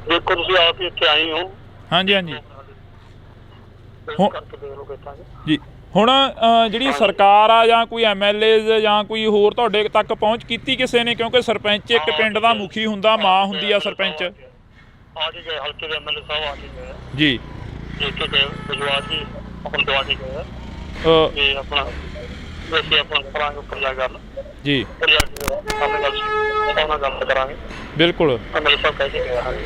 ਦੇਖੋ ਤੁਸੀਂ ਆਪ ਹੀ ਇੱਥੇ ਆਏ ਹੋ। ਹਾਂਜੀ ਹਾਂਜੀ ਕਰਕੇ ਦੇਖ ਲਓ ਕਿੱਦਾਂ ਜੀ। ਹੁਣ ਜਿਹੜੀ ਸਰਕਾਰ ਆ ਜਾਂ ਕੋਈ MLA ਜਾਂ ਕੋਈ ਹੋਰ ਤੁਹਾਡੇ ਤੱਕ ਪਹੁੰਚ ਕੀਤੀ ਕਿਸੇ ਨੇ? ਕਿਉਂਕਿ ਸਰਪੰਚ ਇੱਕ ਪਿੰਡ ਦਾ ਮੁਖੀ ਹੁੰਦਾ, ਮਾਂ ਹੁੰਦੀ ਆ ਸਰਪੰਚ। ਆ ਜੀ ਗਏ, ਹਲਕੇ ਦੇ MLA ਸਾਹਿਬ ਆ ਗਏ ਜੀ। ਦੇਖ ਕੇ ਗਏ, ਵਿਜਵਾਰ ਜੀ ਆਪਣਾ ਦਵਾ ਕੇ ਗਏ ਤੇ ਆਪਣਾ ਵੈਸੇ ਆਪਣਾ ਕਰਾਂਗੇ ਉੱਪਰ ਜਾ ਗੱਲ ਜੀ। ਉੱਪਰ ਜਾ ਕੇ ਸਾਹਮਣੇ ਗੱਲ ਕਰਾਂਗੇ। ਬਿਲਕੁਲ। MLA ਸਾਹਿਬ ਕਹਿ ਕੇ ਗਏ। ਹਾਂਜੀ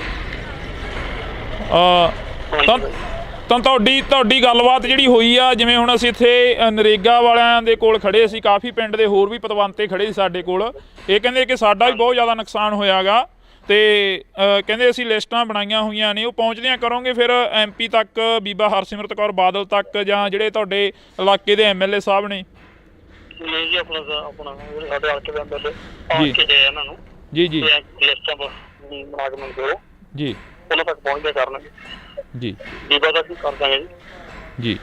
ਤਾਂ ਤੁਹਾਡੀ ਗੱਲਬਾਤ ਜਿਹੜੀ ਹੋਈ ਆ, ਜਿਵੇਂ ਹੁਣ ਅਸੀਂ ਇੱਥੇ ਨਰੇਗਾ ਵਾਲਿਆਂ ਦੇ ਕੋਲ ਖੜੇ ਸੀ, ਕਾਫੀ ਪਿੰਡ ਦੇ ਹੋਰ ਵੀ ਪਤਵੰਤੇ ਖੜੇ ਸੀ ਸਾਡੇ ਕੋਲ। ਇਹ ਕਹਿੰਦੇ ਕਿ ਸਾਡਾ ਵੀ ਬਹੁਤ ਜ਼ਿਆਦਾ ਨੁਕਸਾਨ ਹੋਇਆ ਗਾ, ਤੇ ਕਹਿੰਦੇ ਅਸੀਂ ਲਿਸਟਾਂ ਬਣਾਈਆਂ ਹੋਈਆਂ ਨੇ, ਉਹ ਪਹੁੰਚਦਿਆਂ ਕਰੋਗੇ ਫਿਰ MP ਤੱਕ, ਬੀਬਾ ਹਰਸਿਮਰਤ ਕੌਰ ਬਾਦਲ ਤੱਕ, ਜਾਂ ਜਿਹੜੇ ਤੁਹਾਡੇ ਇਲਾਕੇ ਦੇ MLA ਸਾਹਿਬ ਨੇ? ਨਹੀਂ ਜੀ, ਆਪਣਾ ਜਿਹੜੇ ਸਾਡੇ ਹਲਕੇ ਦੇ MLA ਆ ਕੇ ਗਏ ਇਹਨਾਂ ਨੂੰ ਜੀ ਲਿਸਟਾਂ ਬਣਾ ਕੇ ਦਿਓ ਜੀ, ਉਹਨਾਂ ਤੱਕ ਪਹੁੰਚਦੇ ਕਰਨਗੇ ਜੀ ਬੀਬਾ ਦਾ ਅਸੀਂ ਕਰ ਦਾਂਗੇ ਜੀ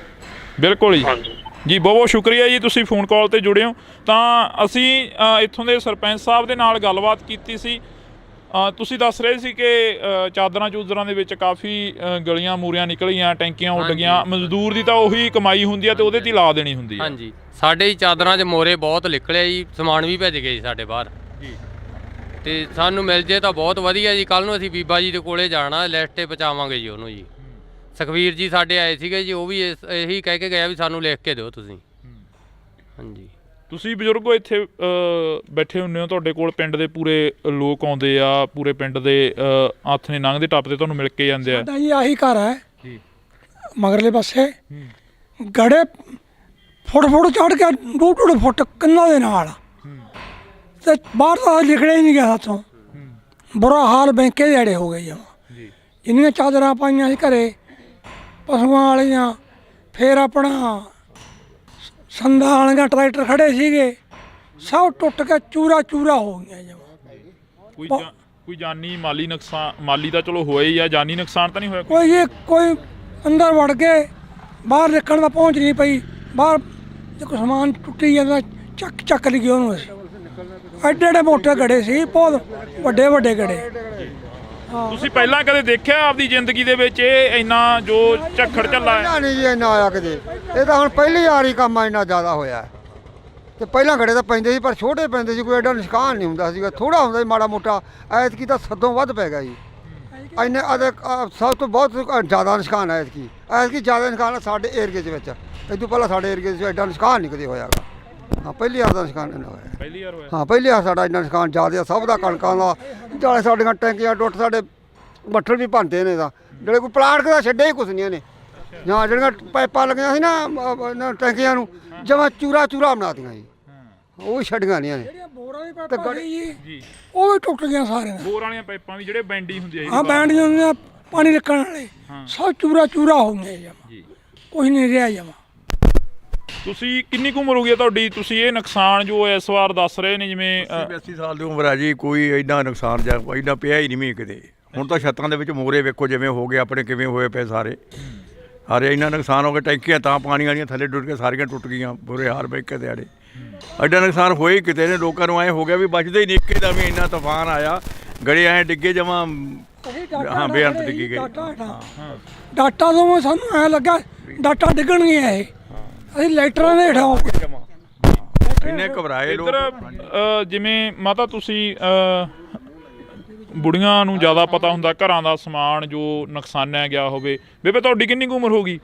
ਬਿਲਕੁਲ ਜੀ ਹਾਂਜੀ ਜੀ ਬਹੁਤ ਬਹੁਤ ਸ਼ੁਕਰੀਆ ਜੀ ਤੁਸੀਂ ਫੋਨ ਕਾਲ ਤੇ ਜੁੜੇ ਹੋ। ਤਾਂ ਅਸੀਂ ਇੱਥੋਂ ਦੇ ਸਰਪੰਚ ਸਾਹਿਬ ਦੇ ਨਾਲ ਗੱਲਬਾਤ ਕੀਤੀ ਸੀ। ਤੁਸੀਂ ਦੱਸ ਰਹੇ ਸੀ ਕਿ ਚਾਦਰਾਂ ਚੂਦਰਾਂ ਦੇ ਵਿੱਚ ਕਾਫੀ ਗਲੀਆਂ ਮੂਰੀਆਂ ਨਿਕਲੀਆਂ, ਟੈਂਕੀਆਂ ਉੱਡ ਗਈਆਂ। ਮਜ਼ਦੂਰ ਦੀ ਤਾਂ ਉਹੀ ਕਮਾਈ ਹੁੰਦੀ ਆ ਤੇ ਉਹਦੇ 'ਤੇ ਲਾ ਦੇਣੀ ਹੁੰਦੀ ਆ। ਹਾਂਜੀ ਸਾਡੇ ਹੀ ਚਾਦਰਾਂ 'ਚ ਮੋਰੇ ਬਹੁਤ ਨਿਕਲੇ ਜੀ, ਸਮਾਨ ਵੀ ਭੇਜ ਗਏ ਜੀ ਸਾਡੇ ਬਾਹਰ ਜੀ। ਤੇ ਸਾਨੂੰ ਮਿਲ ਜੇ ਤਾਂ ਬਹੁਤ ਵਧੀਆ ਜੀ। ਕੱਲ ਨੂੰ ਅਸੀਂ ਬੀਬਾ ਜੀ ਦੇ ਕੋਲੇ ਜਾਣਾ, ਲਿਸਟ 'ਤੇ ਪਹੁੰਚਾਵਾਂਗੇ ਜੀ ਉਹਨੂੰ ਜੀ। ਸੁਖਵੀਰ ਜੀ ਸਾਡੇ ਆਏ ਸੀਗੇ ਜੀ, ਉਹ ਵੀ ਇਹੀ ਕਹਿ ਕੇ ਗਿਆ ਵੀ ਸਾਨੂੰ ਲਿਖ ਕੇ ਦਿਓ ਤੁਸੀਂ। ਹਾਂਜੀ ਤੁਸੀਂ ਬਜ਼ੁਰਗੋ ਇੱਥੇ ਬੈਠੇ ਹੁੰਦੇ ਹੋ, ਤੁਹਾਡੇ ਕੋਲ ਪਿੰਡ ਦੇ ਪੂਰੇ ਲੋਕ ਆਉਂਦੇ ਆ, ਪੂਰੇ ਪਿੰਡ ਦੇ ਹੱਥ ਨੇ ਲੰਘਦੇ ਟੱਪਦੇ ਤੁਹਾਨੂੰ ਮਿਲ ਕੇ ਜਾਂਦੇ ਆ। ਸਾਡਾ ਜੀ ਆਹੀ ਘਰ ਹੈ ਜੀ ਮਗਰਲੇ ਪਾਸੇ ਗੜੇ ਫੁੱਟ ਚੜ ਕੇ 2-2 ਫੁੱਟ ਕੰਨਾਂ ਦੇ ਨਾਲ ਤੇ ਬਾਹਰ ਤਾਂ ਨਿਕਲਿਆ ਹੀ ਨਹੀਂ ਗਿਆ ਸਾਥੋਂ। ਬੁਰਾ ਹਾਲ ਬੈਂਕੇ ਦੇ ਅੜੇ ਹੋ ਗਏ ਜਮਾਂ। ਜਿੰਨੀਆਂ ਚਾਦਰਾਂ ਪਾਈਆਂ ਸੀ ਘਰੇ ਪਸ਼ੂਆਂ ਵਾਲੀਆਂ, ਫਿਰ ਆਪਣਾ ਸੰਦਾਂ ਵਾਲੀਆਂ ਟਰੈਕਟਰ ਖੜੇ ਸੀਗੇ, ਸਭ ਟੁੱਟ ਕੇ ਚੂਰਾ ਹੋ ਗਈਆਂ ਜਮਾਂ। ਕੋਈ ਜਾਨੀ ਮਾਲੀ ਨੁਕਸਾਨ? ਮਾਲੀ ਤਾਂ ਚਲੋ ਹੋਇਆ ਹੀ ਆ, ਜਾਨੀ ਨੁਕਸਾਨ ਤਾਂ ਨਹੀਂ ਹੋਇਆ ਕੋਈ ਅੰਦਰ ਵੜ ਕੇ ਬਾਹਰ ਨਿਕਲਣ ਦਾ ਪਹੁੰਚ ਨਹੀਂ ਪਈ। ਬਾਹਰ ਜੇ ਕੋਈ ਸਮਾਨ ਟੁੱਟੀ ਜਾਂਦਾ ਚੱਕ ਲਈ ਉਹਨੂੰ। ਐਡੇ ਮੋਟੇ ਗੜੇ ਸੀ, ਬਹੁਤ ਵੱਡੇ ਗੜੇ। ਤੁਸੀਂ ਪਹਿਲਾਂ ਕਦੇ ਦੇਖਿਆ ਆਪਦੀ ਜ਼ਿੰਦਗੀ ਦੇ ਵਿੱਚ ਇਹ ਇੰਨਾ ਜੋ ਝੱਖੜ ਝੱਲਾ ਹੈ? ਨਹੀਂ ਜੀ ਇੰਨਾ ਆਇਆ ਕਦੇ। ਇਹ ਤਾਂ ਹੁਣ ਪਹਿਲੀ ਵਾਰੀ ਕੰਮ ਇੰਨਾ ਜ਼ਿਆਦਾ ਹੋਇਆ ਤੇ ਪਹਿਲਾਂ ਗੜੇ ਤਾਂ ਪੈਂਦੇ ਸੀ ਪਰ ਛੋਟੇ ਪੈਂਦੇ ਸੀ, ਕੋਈ ਐਡਾ ਨੁਕਸਾਨ ਨਹੀਂ ਹੁੰਦਾ ਸੀਗਾ, ਥੋੜਾ ਹੁੰਦਾ ਸੀ ਮਾੜਾ ਮੋਟਾ। ਐਤਕੀ ਤਾਂ ਸਦੋਂ ਵੱਧ ਪੈ ਗਿਆ ਜੀ। ਇੰਨੇ ਸਭ ਤੋਂ ਬਹੁਤ ਜ਼ਿਆਦਾ ਨੁਕਸਾਨ ਹੈ ਐਤਕੀ ਜ਼ਿਆਦਾ ਨੁਕਸਾਨ ਸਾਡੇ ਏਰੀਏ ਦੇ ਵਿੱਚ। ਇਹ ਤੋਂ ਪਹਿਲਾਂ ਸਾਡੇ ਏਰੀਏ 'ਚ ਐਡਾ ਨੁਕਸਾਨ ਨਹੀਂ ਕਦੇ ਹੋਇਆਗਾ। ਹਾਂ ਪਹਿਲੀ ਵਾਰ ਦਾ ਨੁਕਸਾਨ ਇੰਨਾ ਹੋਇਆ। ਪਹਿਲੀ ਵਾਰ ਹੋਇਆ? ਹਾਂ ਪਹਿਲੀ ਵਾਰ ਸਾਡਾ ਇੰਨਾ ਨੁਕਸਾਨ ਜ਼ਿਆਦਾ ਸਭ ਦਾ, ਕਣਕਾਂ ਦਾ, ਜਾਲੇ ਸਾਡੀਆਂ ਟੈਂਕੀਆਂ ਟੁੱਟ, ਸਾਡੇ ਬੱਠਲ ਵੀ ਭੰਨਦੇ ਨੇ ਤਾਂ ਜਿਹੜੇ ਕੋਈ ਪਲਾਟ ਦਾ ਛੱਡਿਆ ਹੀ ਕੁਛ ਨਹੀਂ ਇਹਨੇ। ਜਾਂ ਜਿਹੜੀਆਂ ਪਾਈਪਾਂ ਲੱਗੀਆਂ ਸੀ ਨਾ ਟੈਂਕੀਆਂ ਨੂੰ ਜਮਾਂ ਚੂਰਾ ਬਣਾਤੀਆਂ ਜੀ, ਉਹ ਵੀ ਛੱਡੀਆਂ ਨਹੀਂ ਇਹਨੇ। ਜੀ ਉਹ ਵੀ ਟੁੱਟ ਗਈਆਂ ਸਾਰੀਆਂ। ਬੋਰ ਵਾਲੀਆਂ ਪਾਈਪਾਂ ਵੀ ਜਿਹੜੇ ਬੈਂਡੀ ਹੁੰਦੀ ਆ? ਹਾਂ ਬੈਂਡੀਆਂ ਹੁੰਦੀਆਂ, ਪਾਣੀ ਰੱਖਣ ਵਾਲੇ, ਸਭ ਚੂਰਾ ਹੋ ਗਏ ਜਮਾਂ, ਕੁਛ ਨਹੀਂ ਰਿਹਾ ਜਮਾਂ। ਤੁਸੀਂ ਕਿੰਨੀ ਕੁ ਉਮਰ ਹੋ ਗਈ ਤੁਹਾਡੀ? ਤੁਸੀਂ ਇਹ ਨੁਕਸਾਨ ਜੋ ਇਸ ਵਾਰ ਦੱਸ ਰਹੇ ਨੇ ਜਿਵੇਂ 80 ਸਾਲ ਦੀ ਉਮਰ ਆ ਜੀ, ਕੋਈ ਇੰਨਾ ਨੁਕਸਾਨ ਜਾਂ ਇੰਨਾ ਪਿਆ ਹੀ ਨਹੀਂ ਮੀਂਹ ਕਿਤੇ। ਹੁਣ ਤਾਂ ਛੱਤਾਂ ਦੇ ਵਿੱਚ ਮੋਰੇ ਵੇਖੋ ਜਿਵੇਂ ਹੋ ਗਏ ਆਪਣੇ, ਕਿਵੇਂ ਹੋਏ ਪਏ ਸਾਰੇ ਇੰਨਾ ਨੁਕਸਾਨ ਹੋ ਗਿਆ। ਟੈਂਕੀਆਂ ਤਾਂ ਪਾਣੀ ਵਾਲੀਆਂ ਥੱਲੇ ਡੁੱਟ ਕੇ ਸਾਰੀਆਂ ਟੁੱਟ ਗਈਆਂ, ਬੁਰੇ ਹਾਲ ਬੈਂਕੇ ਦੇ ਆੜੇ। ਐਡਾ ਨੁਕਸਾਨ ਹੋਏ ਕਿਤੇ ਨੇ, ਲੋਕਾਂ ਨੂੰ ਐਂ ਹੋ ਗਿਆ ਵੀ ਬਚਦੇ ਹੀ ਨਹੀਂ। ਇੱਕੇ ਦਾ ਵੀ ਇੰਨਾ ਤੂਫਾਨ ਆਇਆ, ਗੜੇ ਐਂ ਡਿੱਗੇ ਜਮਾਂ, ਹਾਂ ਬੇਅੰਤ ਡਿੱਗੀ ਗਏ। ਡਾਟਾ ਤੋਂ ਸਾਨੂੰ ਐਂ ਲੱਗਾ ਡਾਟਾ ਡਿੱਗਣਗੀਆਂ ਇਹ, ਅਸੀਂ ਲਾਈਟਰਾਂ ਦੇ ਹੇਠਾਂ ਇੰਨੇ ਘਬਰਾਏ ਲੋਕ। ਇੱਧਰ ਜਿਵੇਂ ਮਾਤਾ ਤੁਸੀਂ ਬੁੜੀਆਂ ਨੂੰ ਜ਼ਿਆਦਾ ਪਤਾ ਹੁੰਦਾ ਘਰਾਂ ਦਾ ਸਮਾਨ ਜੋ ਨੁਕਸਾਨਿਆ ਗਿਆ ਹੋਵੇ। ਬੇਬੇ ਤੁਹਾਡੀ ਕਿੰਨੀ ਕੁ ਉਮਰ ਹੋ ਗਈ?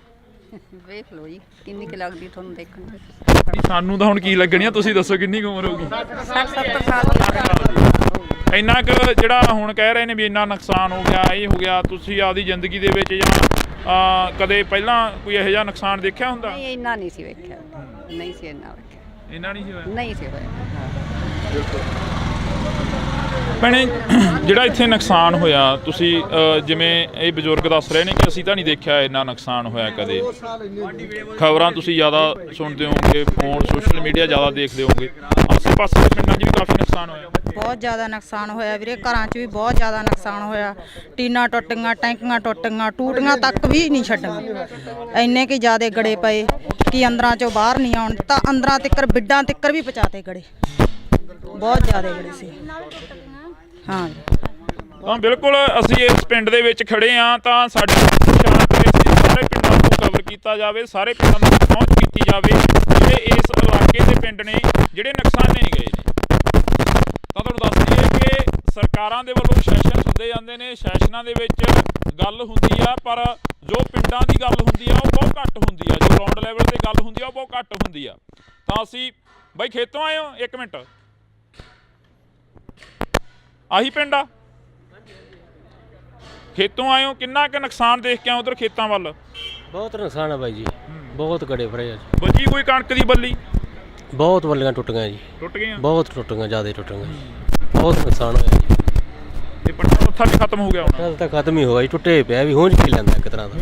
ਵੇਖ ਲਓ ਜੀ ਕਿੰਨੀ ਕੁ ਲੱਗਦੀ ਤੁਹਾਨੂੰ ਦੇਖਣ ਵਿੱਚ। ਸਾਨੂੰ ਤਾਂ ਹੁਣ ਕੀ ਲੱਗਣੀ ਆ, ਤੁਸੀਂ ਦੱਸੋ ਕਿੰਨੀ ਕੁ ਉਮਰ ਹੋ ਗਈ? 60-70 ਸਾਲ। ਇੰਨਾ ਕੁ ਜਿਹੜਾ ਹੁਣ ਕਹਿ ਰਹੇ ਨੇ ਵੀ ਇੰਨਾ ਨੁਕਸਾਨ ਹੋ ਗਿਆ, ਇਹ ਹੋ ਗਿਆ, ਤੁਸੀਂ ਆਪਦੀ ਜ਼ਿੰਦਗੀ ਦੇ ਵਿੱਚ ਜਾਂ ਕਦੇ ਪਹਿਲਾਂ ਕੋਈ ਇਹੋ ਜਿਹਾ ਨੁਕਸਾਨ ਦੇਖਿਆ ਹੁੰਦਾ? ਨਹੀਂ ਇੰਨਾ ਨਹੀਂ ਸੀ ਵੇਖਿਆ, ਨਹੀਂ ਸੀ ਇੰਨਾ ਵੇਖਿਆ, ਇੰਨਾ ਨਹੀਂ ਸੀ ਹੋਇਆ? ਨਹੀਂ ਸੀ ਹੋਇਆ। ਭੈਣੇ ਜਿਹੜਾ ਇੱਥੇ ਨੁਕਸਾਨ ਹੋਇਆ, ਤੁਸੀਂ ਜਿਵੇਂ ਇਹ ਬਜ਼ੁਰਗ ਦੱਸ ਰਹੇ ਨੇ ਕਿ ਅਸੀਂ ਤਾਂ ਨਹੀਂ ਦੇਖਿਆ ਇੰਨਾ ਨੁਕਸਾਨ ਹੋਇਆ ਕਦੇ। ਖਬਰਾਂ ਤੁਸੀਂ ਜ਼ਿਆਦਾ ਸੁਣਦੇ ਹੋਵੋਗੇ, ਫੋਨ ਸੋਸ਼ਲ ਮੀਡੀਆ ਜ਼ਿਆਦਾ ਦੇਖਦੇ ਹੋਵੋਗੇ, ਆਸੇ ਪਾਸੇ ਦੇ ਪਿੰਡਾਂ 'ਚ ਵੀ ਕਾਫੀ ਨੁਕਸਾਨ ਹੋਇਆ। ਬਹੁਤ ਜ਼ਿਆਦਾ ਨੁਕਸਾਨ ਹੋਇਆ ਵੀਰੇ, ਘਰਾਂ 'ਚ ਵੀ ਬਹੁਤ ਜ਼ਿਆਦਾ ਨੁਕਸਾਨ ਹੋਇਆ। ਟੀਨਾਂ ਟੁੱਟ ਗਈਆਂ, ਟੈਂਕੀਆਂ ਟੁੱਟ ਗਈਆਂ, ਟੂਟੀਆਂ ਤੱਕ ਵੀ ਨਹੀਂ ਛੱਡੀਆਂ। ਇੰਨੇ ਕਿ ਜ਼ਿਆਦਾ ਗੜੇ ਪਏ ਕਿ ਅੰਦਰਾਂ 'ਚੋਂ ਬਾਹਰ ਨਹੀਂ ਆਉਣ ਦਿੱਤਾ। ਅੰਦਰਾਂ ਤੱਕ ਬਿੱਡਾਂ ਤੱਕ ਵੀ ਪਹੁੰਚਾਤੇ ਗੜੇ, ਬਹੁਤ ਜ਼ਿਆਦਾ ਗੜੇ ਸੀ। ਹਾਂ ਤਾਂ ਬਿਲਕੁਲ ਅਸੀਂ ਇਸ ਪਿੰਡ ਦੇ ਵਿੱਚ ਖੜੇ ਹਾਂ, ਤਾਂ ਸਾਡੇ ਸਾਰੇ ਪਿੰਡਾਂ ਨੂੰ ਕਵਰ ਕੀਤਾ ਜਾਵੇ, ਸਾਰੇ ਪਿੰਡਾਂ ਨੂੰ ਪਹੁੰਚ ਕੀਤੀ ਜਾਵੇ ਜਿਹੜੇ ਇਸ ਇਲਾਕੇ ਦੇ ਪਿੰਡ ਨੇ ਜਿਹੜੇ ਨੁਕਸਾਨੇ ਗਏ ਨੇ। ਤਾਂ ਤੁਹਾਨੂੰ ਦੱਸ ਦਈਏ ਕਿ ਸਰਕਾਰਾਂ ਦੇ ਵੱਲੋਂ ਸੈਸ਼ਨ ਹੁੰਦੇ ਜਾਂਦੇ ਨੇ, ਸੈਸ਼ਨਾਂ ਦੇ ਵਿੱਚ ਗੱਲ ਹੁੰਦੀ ਆ, ਪਰ ਜੋ ਪਿੰਡਾਂ ਦੀ ਗੱਲ ਹੁੰਦੀ ਆ ਉਹ ਬਹੁਤ ਘੱਟ ਹੁੰਦੀ ਆ, ਜੋ ਗਰਾਊਂਡ ਲੈਵਲ ਤੇ ਗੱਲ ਹੁੰਦੀ ਆ ਉਹ ਬਹੁਤ ਘੱਟ ਹੁੰਦੀ ਆ। ਤਾਂ ਅਸੀਂ ਬਾਈ ਖੇਤੋਂ ਆਏ ਹੋ? ਇੱਕ ਮਿੰਟ, ਆਹੀ ਪਿੰਡ ਆ? ਖੇਤੋਂ ਆਏ ਹੋ, ਕਿੰਨਾ ਕੁ ਨੁਕਸਾਨ ਦੇਖ ਕੇ ਆਏ ਉਧਰ ਖੇਤਾਂ ਵੱਲ? ਬਹੁਤ ਨੁਕਸਾਨ ਆ ਬਾਈ ਜੀ, ਬਹੁਤ ਗੜੇ ਫੜੇ ਆ। ਬਚੀ ਕੋਈ ਕਣਕ ਦੀ ਬੱਲੀ? ਬਹੁਤ ਬੱਲੀਆਂ ਟੁੱਟ ਗਈਆਂ ਜੀ, ਟੁੱਟ ਗਈਆਂ, ਬਹੁਤ ਟੁੱਟ ਗਈਆਂ, ਜ਼ਿਆਦਾ ਟੁੱਟ ਗਈਆਂ, ਬਹੁਤ ਨੁਕਸਾਨ ਹੋਇਆ ਜੀ। ਤੇ ਪੱਠਾ ਪੱਥਾ ਵੀ ਖਤਮ ਹੋ ਗਿਆ ਹੁਣ? ਕੱਲ ਤਾਂ ਖਤਮ ਹੀ ਹੋ ਗਿਆ ਜੀ, ਟੁੱਟੇ ਪਿਆ ਵੀ, ਹੁੰਝ ਕੇ ਲੈਂਦਾ ਇੱਕ ਤਰ੍ਹਾਂ ਦਾ,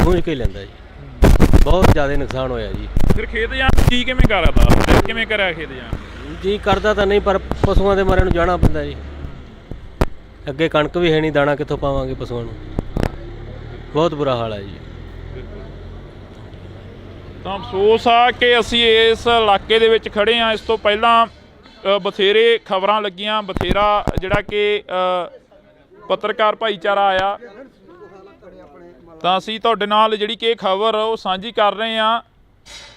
ਹੁੰਝ ਕੇ ਲੈਂਦਾ ਜੀ। ਬਹੁਤ ਜ਼ਿਆਦਾ ਨੁਕਸਾਨ ਹੋਇਆ ਜੀ। ਫਿਰ ਖੇਤ ਜਾਣ ਕੀ ਕਿਵੇਂ ਕਰਦਾ, ਕਿਵੇਂ ਕਰਿਆ ਖੇਤ ਜਾਣ? ਜੀ ਕਰਦਾ ਤਾਂ ਨਹੀਂ, ਪਰ ਪਸ਼ੂਆਂ ਦੇ ਮਾਰੇ ਨੂੰ ਜਾਣਾ ਪੈਂਦਾ ਜੀ। ਅੱਗੇ ਕਣਕ ਵੀ ਹੈ ਨਹੀਂ, ਦਾਣਾ ਕਿੱਥੋਂ ਪਾਵਾਂਗੇ ਪਸ਼ੂਆਂ ਨੂੰ। ਬਹੁਤ ਬੁਰਾ ਹਾਲ ਹੈ ਜੀ। ਤਾਂ ਅਫਸੋਸ ਆ ਕਿ ਅਸੀਂ ਇਸ ਇਲਾਕੇ ਦੇ ਵਿੱਚ ਖੜੇ ਹਾਂ। ਇਸ ਤੋਂ ਪਹਿਲਾਂ ਬਥੇਰੇ ਖਬਰਾਂ ਲੱਗੀਆਂ, ਬਥੇਰਾ ਜਿਹੜਾ ਕਿ ਪੱਤਰਕਾਰ ਭਾਈਚਾਰਾ ਆਇਆ, ਤਾਂ ਅਸੀਂ ਤੁਹਾਡੇ ਨਾਲ ਜਿਹੜੀ ਕਿ ਖਬਰ ਉਹ ਸਾਂਝੀ ਕਰ ਰਹੇ ਹਾਂ।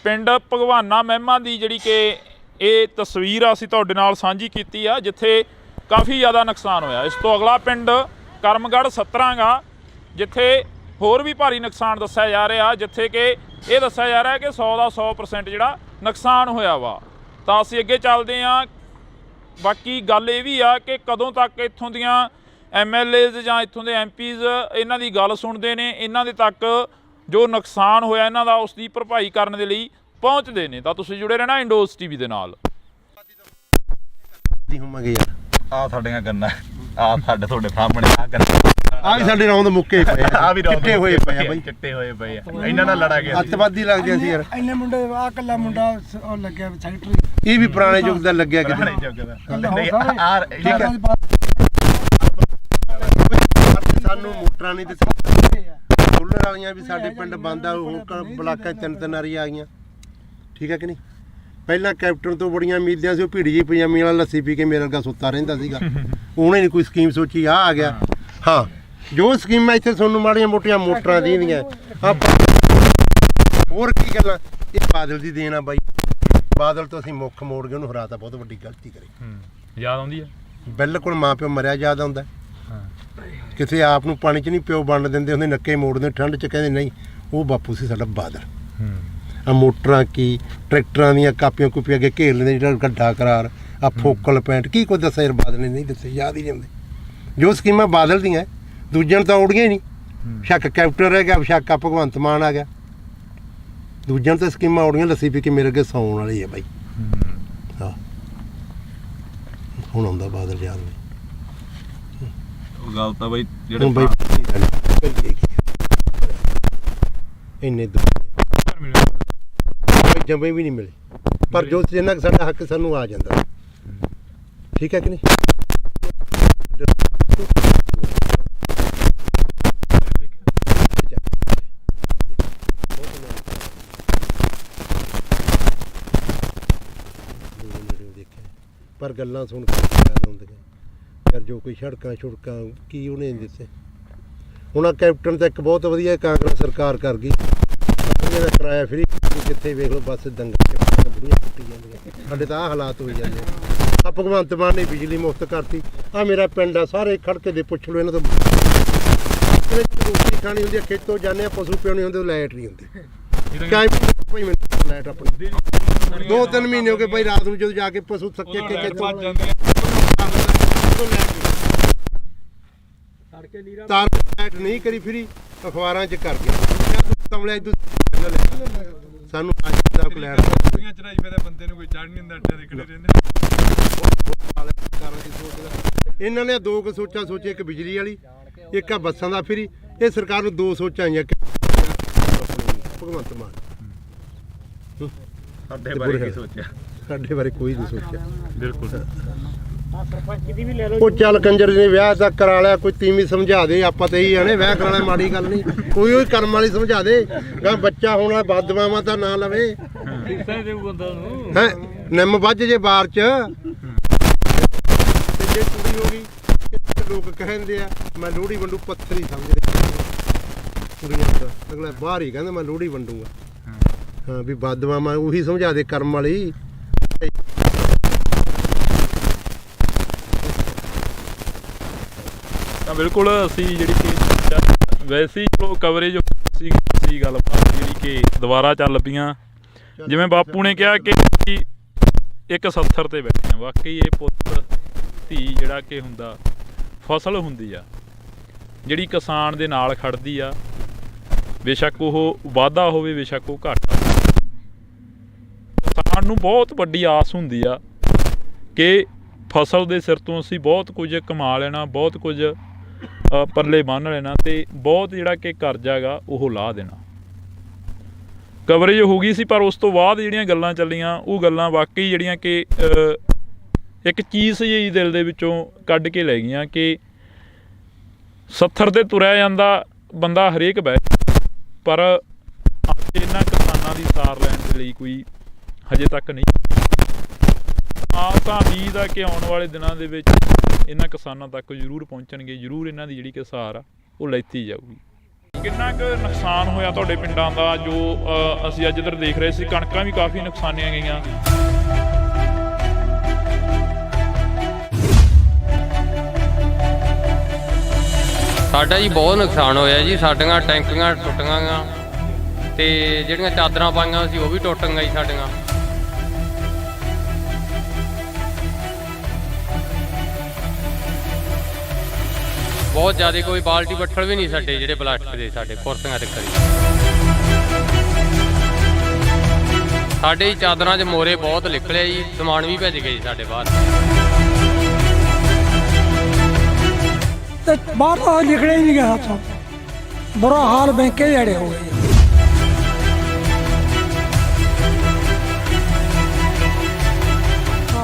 ਪਿੰਡ ਭਗਵਾਨਾ ਮਹਿਮਾ ਦੀ ਜਿਹੜੀ ਕਿ ਇਹ ਤਸਵੀਰ ਆ ਅਸੀਂ ਤੁਹਾਡੇ ਨਾਲ ਸਾਂਝੀ ਕੀਤੀ ਆ, ਜਿੱਥੇ ਕਾਫੀ ਜ਼ਿਆਦਾ ਨੁਕਸਾਨ ਹੋਇਆ। ਇਸ ਤੋਂ ਅਗਲਾ ਪਿੰਡ ਕਰਮਗੜ੍ਹ 17 ਗਾ, ਜਿੱਥੇ ਹੋਰ ਵੀ ਭਾਰੀ ਨੁਕਸਾਨ ਦੱਸਿਆ ਜਾ ਰਿਹਾ, ਜਿੱਥੇ ਕਿ ਇਹ ਦੱਸਿਆ ਜਾ ਰਿਹਾ ਕਿ 100 ਦਾ 100% ਜਿਹੜਾ ਨੁਕਸਾਨ ਹੋਇਆ ਵਾ। ਤਾਂ ਅਸੀਂ ਅੱਗੇ ਚੱਲਦੇ ਹਾਂ। ਬਾਕੀ ਗੱਲ ਇਹ ਵੀ ਆ ਕਿ ਕਦੋਂ ਤੱਕ ਇੱਥੋਂ ਦੀਆਂ MLAs ਜਾਂ ਇੱਥੋਂ ਦੇ MPs ਇਹਨਾਂ ਦੀ ਗੱਲ ਸੁਣਦੇ ਨੇ, ਇਹਨਾਂ ਦੇ ਤੱਕ ਜੋ ਨੁਕਸਾਨ ਹੋਇਆ ਇਹਨਾਂ ਦਾ ਉਸ ਦੀ ਭਰਪਾਈ ਕਰਨ ਦੇ ਲਈ ਪਹੁੰਚਦੇ ਨੇ। ਤਾਂ ਤੁਸੀਂ ਜੁੜੇ ਰਹਿਣਾ ਇੰਡੋਜ਼ TV ਦੇ ਨਾਲ। ਆ ਸਾਡੀਆਂ ਗੰਨਾਂ, ਆ ਸਾਡੇ ਤੁਹਾਡੇ ਸਾਹਮਣੇ ਆ ਗੰਨਾਂ, ਆ ਵੀ ਸਾਡੇ ਰੌਂਦ ਮੁੱਕੇ ਪਏ ਆ ਵੀ ਚਿੱਟੇ ਹੋਏ ਪਏ ਆ ਬਾਈ, ਚਿੱਟੇ ਹੋਏ ਪਏ ਆ। ਇਹਨਾਂ ਨਾਲ ਲੜਾ ਗਿਆ ਅੱਤਵਾਦੀ ਲੱਗਦੇ ਸੀ ਯਾਰ। ਇੰਨੇ ਮੁੰਡੇ ਆ ਕੱਲਾ ਮੁੰਡਾ ਉਹ ਲੱਗਿਆ ਸੈਕਟਰੀ, ਇਹ ਵੀ ਪੁਰਾਣੇ ਯੁੱਗ ਦਾ ਲੱਗਿਆ ਕਿਤੇ। ਠੀਕ ਹੈ, ਸਾਨੂੰ ਮੋਟਰਾਂ ਨਹੀਂ ਦਿੱਤੀ, ਸੋਲਰ ਵਾਲੀਆਂ ਵੀ ਸਾਡੇ ਪਿੰਡ ਬੰਦ ਆ। ਹੁਣ ਬਲਾਕਾਂ 'ਚ 3 ਵਾਰੀ ਆ ਗਈਆਂ, ਠੀਕ ਹੈ ਕਿ ਨਹੀਂ। ਪਹਿਲਾਂ ਕੈਪਟਨ ਤੋਂ ਬੜੀਆਂ ਉਮੀਦਾਂ ਸੀ, ਉਹ ਭੀੜੀ ਜੀ ਪਜਾਮੀ ਵਾਲਾ ਲੱਸੀ ਪੀ ਕੇ ਮੇਰੇ ਵਰਗਾ ਸੁੱਤਾ ਰਹਿੰਦਾ ਸੀਗਾ। ਉਹਨੇ ਨਹੀਂ ਕੋਈ ਸਕੀਮ ਸੋਚੀ, ਆ ਗਿਆ। ਹਾਂ, ਜੋ ਸਕੀਮਾਂ ਇੱਥੇ ਤੁਹਾਨੂੰ ਮਾੜੀਆਂ ਮੋਟੀਆਂ ਮੋਟਰਾਂ ਦੀਆਂ ਹੋਰ ਕੀ ਗੱਲਾਂ, ਇਹ ਬਾਦਲ ਦੀ ਦੇਣ ਆ ਬਾਈ। ਬਾਦਲ ਤੋਂ ਅਸੀਂ ਮੁੱਖ ਮੋੜ ਕੇ ਉਹਨੂੰ ਹਰਾਤਾ, ਬਹੁਤ ਵੱਡੀ ਗਲਤੀ ਕਰੀ। ਯਾਦ ਆਉਂਦੀ ਆ ਬਿਲਕੁਲ, ਮਾਂ ਪਿਓ ਮਰਿਆ ਯਾਦ ਆਉਂਦਾ। ਕਿਸੇ ਆਪ ਨੂੰ ਪਾਣੀ 'ਚ ਨਹੀਂ ਪਿਓ ਵੰਡ ਦਿੰਦੇ ਹੁੰਦੇ, ਨੱਕੇ ਮੋੜਦੇ ਠੰਡ 'ਚ, ਕਹਿੰਦੇ ਨਹੀਂ ਉਹ ਬਾਪੂ ਸੀ ਸਾਡਾ ਬਾਦਲ। ਆ ਮੋਟਰਾਂ ਕੀ ਟਰੈਕਟਰਾਂ ਦੀਆਂ ਕਾਪੀਆਂ ਕੂਪੀਆਂ ਅੱਗੇ ਘੇਰ ਲੈਂਦੇ, ਜਿਹੜਾ ਗੱਡਾ ਕਰਾਰ ਆ ਫੋਕਲ ਪੈਂਟ ਕੀ ਕੁਝ ਦੱਸਿਆ ਯਾਰ ਬਾਦਲ ਨੇ ਨਹੀਂ ਦੱਸਿਆ, ਯਾਦ ਹੀ ਨਹੀਂ ਆਉਂਦੇ। ਜੋ ਸਕੀਮਾਂ ਬਾਦਲ ਦੀਆਂ ਦੂਜਿਆਂ ਨੂੰ ਤਾਂ ਔੜੀਆਂ ਹੀ ਨਹੀਂ। ਸ਼ੱਕ ਕੈਪਟਨ ਰਹਿ ਗਿਆ, ਸ਼ੱਕ ਭਗਵੰਤ ਮਾਨ ਆ ਗਿਆ, ਦੂਜਿਆਂ ਨੂੰ ਤਾਂ ਸਕੀਮਾਂ ਔੜੀਆਂ। ਲੱਸੀ ਪੀ ਕੇ ਮੇਰੇ ਅੱਗੇ ਸੌਣ ਵਾਲੀ ਹੈ ਬਾਈ। ਹਾਂ, ਹੁਣ ਆਉਂਦਾ ਬਾਦਲ ਯਾਦ ਨਹੀਂ। ਉਹ ਗੱਲ ਤਾਂ ਬਾਈ ਜਿਹੜੇ ਬਾਈ ਇੰਨੇ ਜੰਮੇ ਵੀ ਨਹੀਂ ਮਿਲੇ, ਪਰ ਜੋ ਜਿੰਨਾ ਕੁ ਸਾਡਾ ਹੱਕ ਸਾਨੂੰ ਆ ਜਾਂਦਾ, ਠੀਕ ਹੈ ਕਿ ਨਹੀਂ। ਪਰ ਗੱਲਾਂ ਸੁਣ ਕੇ ਯਾਦ ਆਉਂਦੀਆਂ ਯਾਰ, ਜੋ ਕੋਈ ਸੜਕਾਂ ਛੁੜਕਾਂ ਕੀ ਉਹਨੇ ਦਿੱਤੇ। ਹੁਣ ਆ ਕੈਪਟਨ ਤਾਂ ਇੱਕ ਬਹੁਤ ਵਧੀਆ ਕਾਂਗਰਸ ਸਰਕਾਰ ਕਰ ਗਈ, ਦਾ ਕਿਰਾਇਆ ਫਰੀ, ਜਿੱਥੇ ਵੇਖ ਲਓ ਬਸ ਦੰਗੇ ਬੁੜੀਆਂ ਕੁੱਟੀ ਜਾਂਦੀਆਂ। ਸਾਡੇ ਤਾਂ ਆਹ ਹਾਲਾਤ ਹੋਈ ਜਾਂਦੇ ਆ। ਭਗਵੰਤ ਮਾਨ ਨੇ ਬਿਜਲੀ ਮੁਫਤ ਕਰਤੀ। ਆ ਮੇਰਾ ਪਿੰਡ ਆ, ਸਾਰੇ ਖੜਕੇ ਦੇ ਪੁੱਛ ਲਓ ਇਹਨਾਂ ਤੋਂ। ਰੋਟੀ ਖਾਣੀ ਹੁੰਦੀ ਆ, ਖੇਤੋਂ ਜਾਂਦੇ ਆ, ਪਸ਼ੂ ਪਿਉਣੇ ਹੁੰਦੇ, ਲਾਈਟ ਨਹੀਂ ਹੁੰਦੀ। ਭਾਈ ਮੈਨੂੰ ਲਾਈਟ ਆਪਣੀ 2-3 ਮਹੀਨੇ ਹੋ ਗਏ ਬਾਈ, ਰਾਤ ਨੂੰ ਜਦੋਂ ਜਾ ਕੇ ਪਸ਼ੂ ਥੱਕੇ ਕੇ ਖੇਤੋਂ ਤਾਰ ਲਾਈਟ ਨਹੀਂ ਕਰੀ, ਫਰੀ ਅਖਬਾਰਾਂ 'ਚ ਕਰ ਗਿਆ। ਸਾਨੂੰ ਚੜਾਈ ਪਏ ਬੰਦੇ ਨੂੰ ਕੋਈ ਚੜ ਨਹੀਂ ਦਿੰਦਾ, ਅੱਡੇ ਦੇ ਖੜੇ ਰਹਿੰਦੇ। ਇਹਨਾਂ ਨੇ 2 ਕੁ ਸੋਚਾਂ ਸੋਚੇ, ਇੱਕ ਬਿਜਲੀ ਵਾਲੀ, ਇੱਕ ਆ ਬੱਸਾਂ ਦਾ ਫਰੀ। ਇਹ ਸਰਕਾਰ ਨੂੰ 2 ਸੋਚਾਂ ਆਈਆਂ ਭਗਵੰਤ ਮਾਨ। ਸਾਡੇ ਬਾਰੇ ਕੀ ਸੋਚਿਆ? ਸਾਡੇ ਬਾਰੇ ਕੋਈ ਨਹੀਂ ਸੋਚਿਆ। ਬਿਲਕੁਲ। ਉਹ ਚੱਲ ਕੰਜਰ ਨੇ ਵਿਆਹ ਤਾਂ ਕਰਾ ਲਿਆ, ਕੋਈ ਤੀਵੀਂ ਸਮਝਾ ਦੇ। ਆਪਾਂ ਤਾਂ ਇਹੀ ਆਣੇ ਵਿਆਹ ਕਰਾਣਾ ਮਾੜੀ ਗੱਲ ਨਹੀਂ, ਕੋਈ ਉਹ ਕਰਮ ਵਾਲੀ ਸਮਝਾ ਦੇ। ਗਾ ਬੱਚਾ ਹੋਣਾ ਬਦਦੁਆਵਾਂ ਤਾਂ ਨਾ ਲਵੇ ਹੈ, ਨਿੰਮ ਵੱਜ ਜੇ ਬਾਰ 'ਚ। ਜੇ ਕੁੜੀ ਹੋ ਗਈ, ਲੋਕ ਕਹਿੰਦੇ ਆ ਮੈਂ ਲੋਹੜੀ ਵੰਡੂ, ਪੱਥਰੀ ਸਮਝਦੇ ਕੁੜੀਆਂ ਦਾ। ਅਗਲਾ ਬਾਹਰ ਹੀ ਕਹਿੰਦਾ ਮੈਂ ਲੋਹੜੀ ਵੰਡੂਗਾ। ਹਾਂ, ਵੀ ਬਦਦੁਆਵਾਂ ਉਹੀ ਸਮਝਾ ਦੇ ਕਰਮ ਵਾਲੀ। ਤਾਂ ਬਿਲਕੁਲ ਅਸੀਂ ਜਿਹੜੀ ਕਿ ਵੈਸੇ ਹੀ ਚਲੋ ਕਵਰੇਜ ਸੀ ਗੱਲਬਾਤ ਜਿਹੜੀ ਕਿ ਦੁਬਾਰਾ ਚੱਲ ਪਈਆਂ। ਜਿਵੇਂ ਬਾਪੂ ਨੇ ਕਿਹਾ ਕਿ ਇੱਕ 70 ਤੇ ਬੈਠੇ ਆ। ਵਾਕਈ ਇਹ ਪੁੱਤ ਧੀ ਜਿਹੜਾ ਕਿ ਹੁੰਦਾ, ਫਸਲ ਹੁੰਦੀ ਆ ਜਿਹੜੀ ਕਿਸਾਨ ਦੇ ਨਾਲ ਖੜਦੀ ਆ। ਬੇਸ਼ੱਕ ਉਹ ਵਾਧਾ ਹੋਵੇ, ਬੇਸ਼ੱਕ ਉਹ ਘਾਟਾ। ਕਿਸਾਨ ਨੂੰ ਬਹੁਤ ਵੱਡੀ ਆਸ ਹੁੰਦੀ ਆ ਕਿ ਫਸਲ ਦੇ ਸਿਰ ਤੋਂ ਅਸੀਂ ਬਹੁਤ ਕੁਝ ਕਮਾ ਲੈਣਾ, ਬਹੁਤ ਕੁਝ ਪੱਲੇ ਬੰਨ੍ਹ ਲੈਣਾ, ਅਤੇ ਬਹੁਤ ਜਿਹੜਾ ਕਿ ਕਰਜ਼ਾ ਗਾ ਉਹ ਲਾਹ ਦੇਣਾ। ਕਵਰੇਜ ਹੋ ਗਈ ਸੀ, ਪਰ ਉਸ ਤੋਂ ਬਾਅਦ ਜਿਹੜੀਆਂ ਗੱਲਾਂ ਚੱਲੀਆਂ ਉਹ ਗੱਲਾਂ ਵਾਕਈ ਜਿਹੜੀਆਂ ਕਿ ਇੱਕ ਚੀਜ਼ ਜਿਹੀ ਦਿਲ ਦੇ ਵਿੱਚੋਂ ਕੱਢ ਕੇ ਲੈ ਗਈਆਂ ਕਿ 70 ਤੇ ਤੁਰਿਆ ਜਾਂਦਾ ਬੰਦਾ ਹਰੇਕ ਬਹਿ, ਪਰ ਅੱਜ ਇਹਨਾਂ ਕਿਸਾਨਾਂ ਦੀ ਸਾਰ ਲੈਣ ਦੇ ਲਈ ਕੋਈ ਹਜੇ ਤੱਕ ਨਹੀਂ। ਤਾਂ ਉਮੀਦ ਆ ਕਿ ਆਉਣ ਵਾਲੇ ਦਿਨਾਂ ਦੇ ਵਿੱਚ ਇਹਨਾਂ ਕਿਸਾਨਾਂ ਤੱਕ ਜ਼ਰੂਰ ਪਹੁੰਚਣਗੇ, ਜ਼ਰੂਰ ਇਹਨਾਂ ਦੀ ਜਿਹੜੀ ਕਿ ਸਾਰ ਆ ਉਹ ਲੈਤੀ ਜਾਊਗੀ। ਕਿੰਨਾ ਕੁ ਨੁਕਸਾਨ ਹੋਇਆ ਤੁਹਾਡੇ ਪਿੰਡਾਂ ਦਾ ਜੋ ਅਸੀਂ ਅੱਜ ਇੱਧਰ ਦੇਖ ਰਹੇ ਸੀ? ਕਣਕਾਂ ਵੀ ਕਾਫੀ ਨੁਕਸਾਨੀਆਂ ਗਈਆਂ। ਸਾਡਾ ਜੀ ਬਹੁਤ ਨੁਕਸਾਨ ਹੋਇਆ ਜੀ। ਸਾਡੀਆਂ ਟੈਂਕੀਆਂ ਟੁੱਟ ਗਈਆਂ ਤੇ ਜਿਹੜੀਆਂ ਚਾਦਰਾਂ ਪਾਈਆਂ ਸੀ ਉਹ ਵੀ ਟੁੱਟ ਗਈਆਂ ਜੀ ਸਾਡੀਆਂ। ਬਹੁਤ ਜ਼ਿਆਦਾ ਕੋਈ ਬਾਲਟੀ ਬੱਠਲ ਵੀ ਨਹੀਂ ਸਾਡੇ ਜਿਹੜੇ ਪਲਾਸਟਿਕ ਦੇ ਸਾਡੇ ਕੁਰਸੀਆਂ ਤੇ ਕਰੀ। ਸਾਡੇ ਚਾਦਰਾਂ 'ਚ ਮੋਰੇ ਬਹੁਤ ਨਿਕਲਿਆ ਜੀ, ਸਮਾਨ ਵੀ ਭਿੱਜ ਗਏ ਜੀ ਸਾਡੇ ਬਾਹਰ। ਤੇ ਬਾਹਰ ਤਾਂ ਨਿਕਲਿਆ ਹੀ ਨਹੀਂ ਗਿਆ ਹੱਥੋਂ, ਬੁਰਾ ਹਾਲ ਬੈਂਕੇ ਜਿਹੜੇ ਹੋ ਗਏ।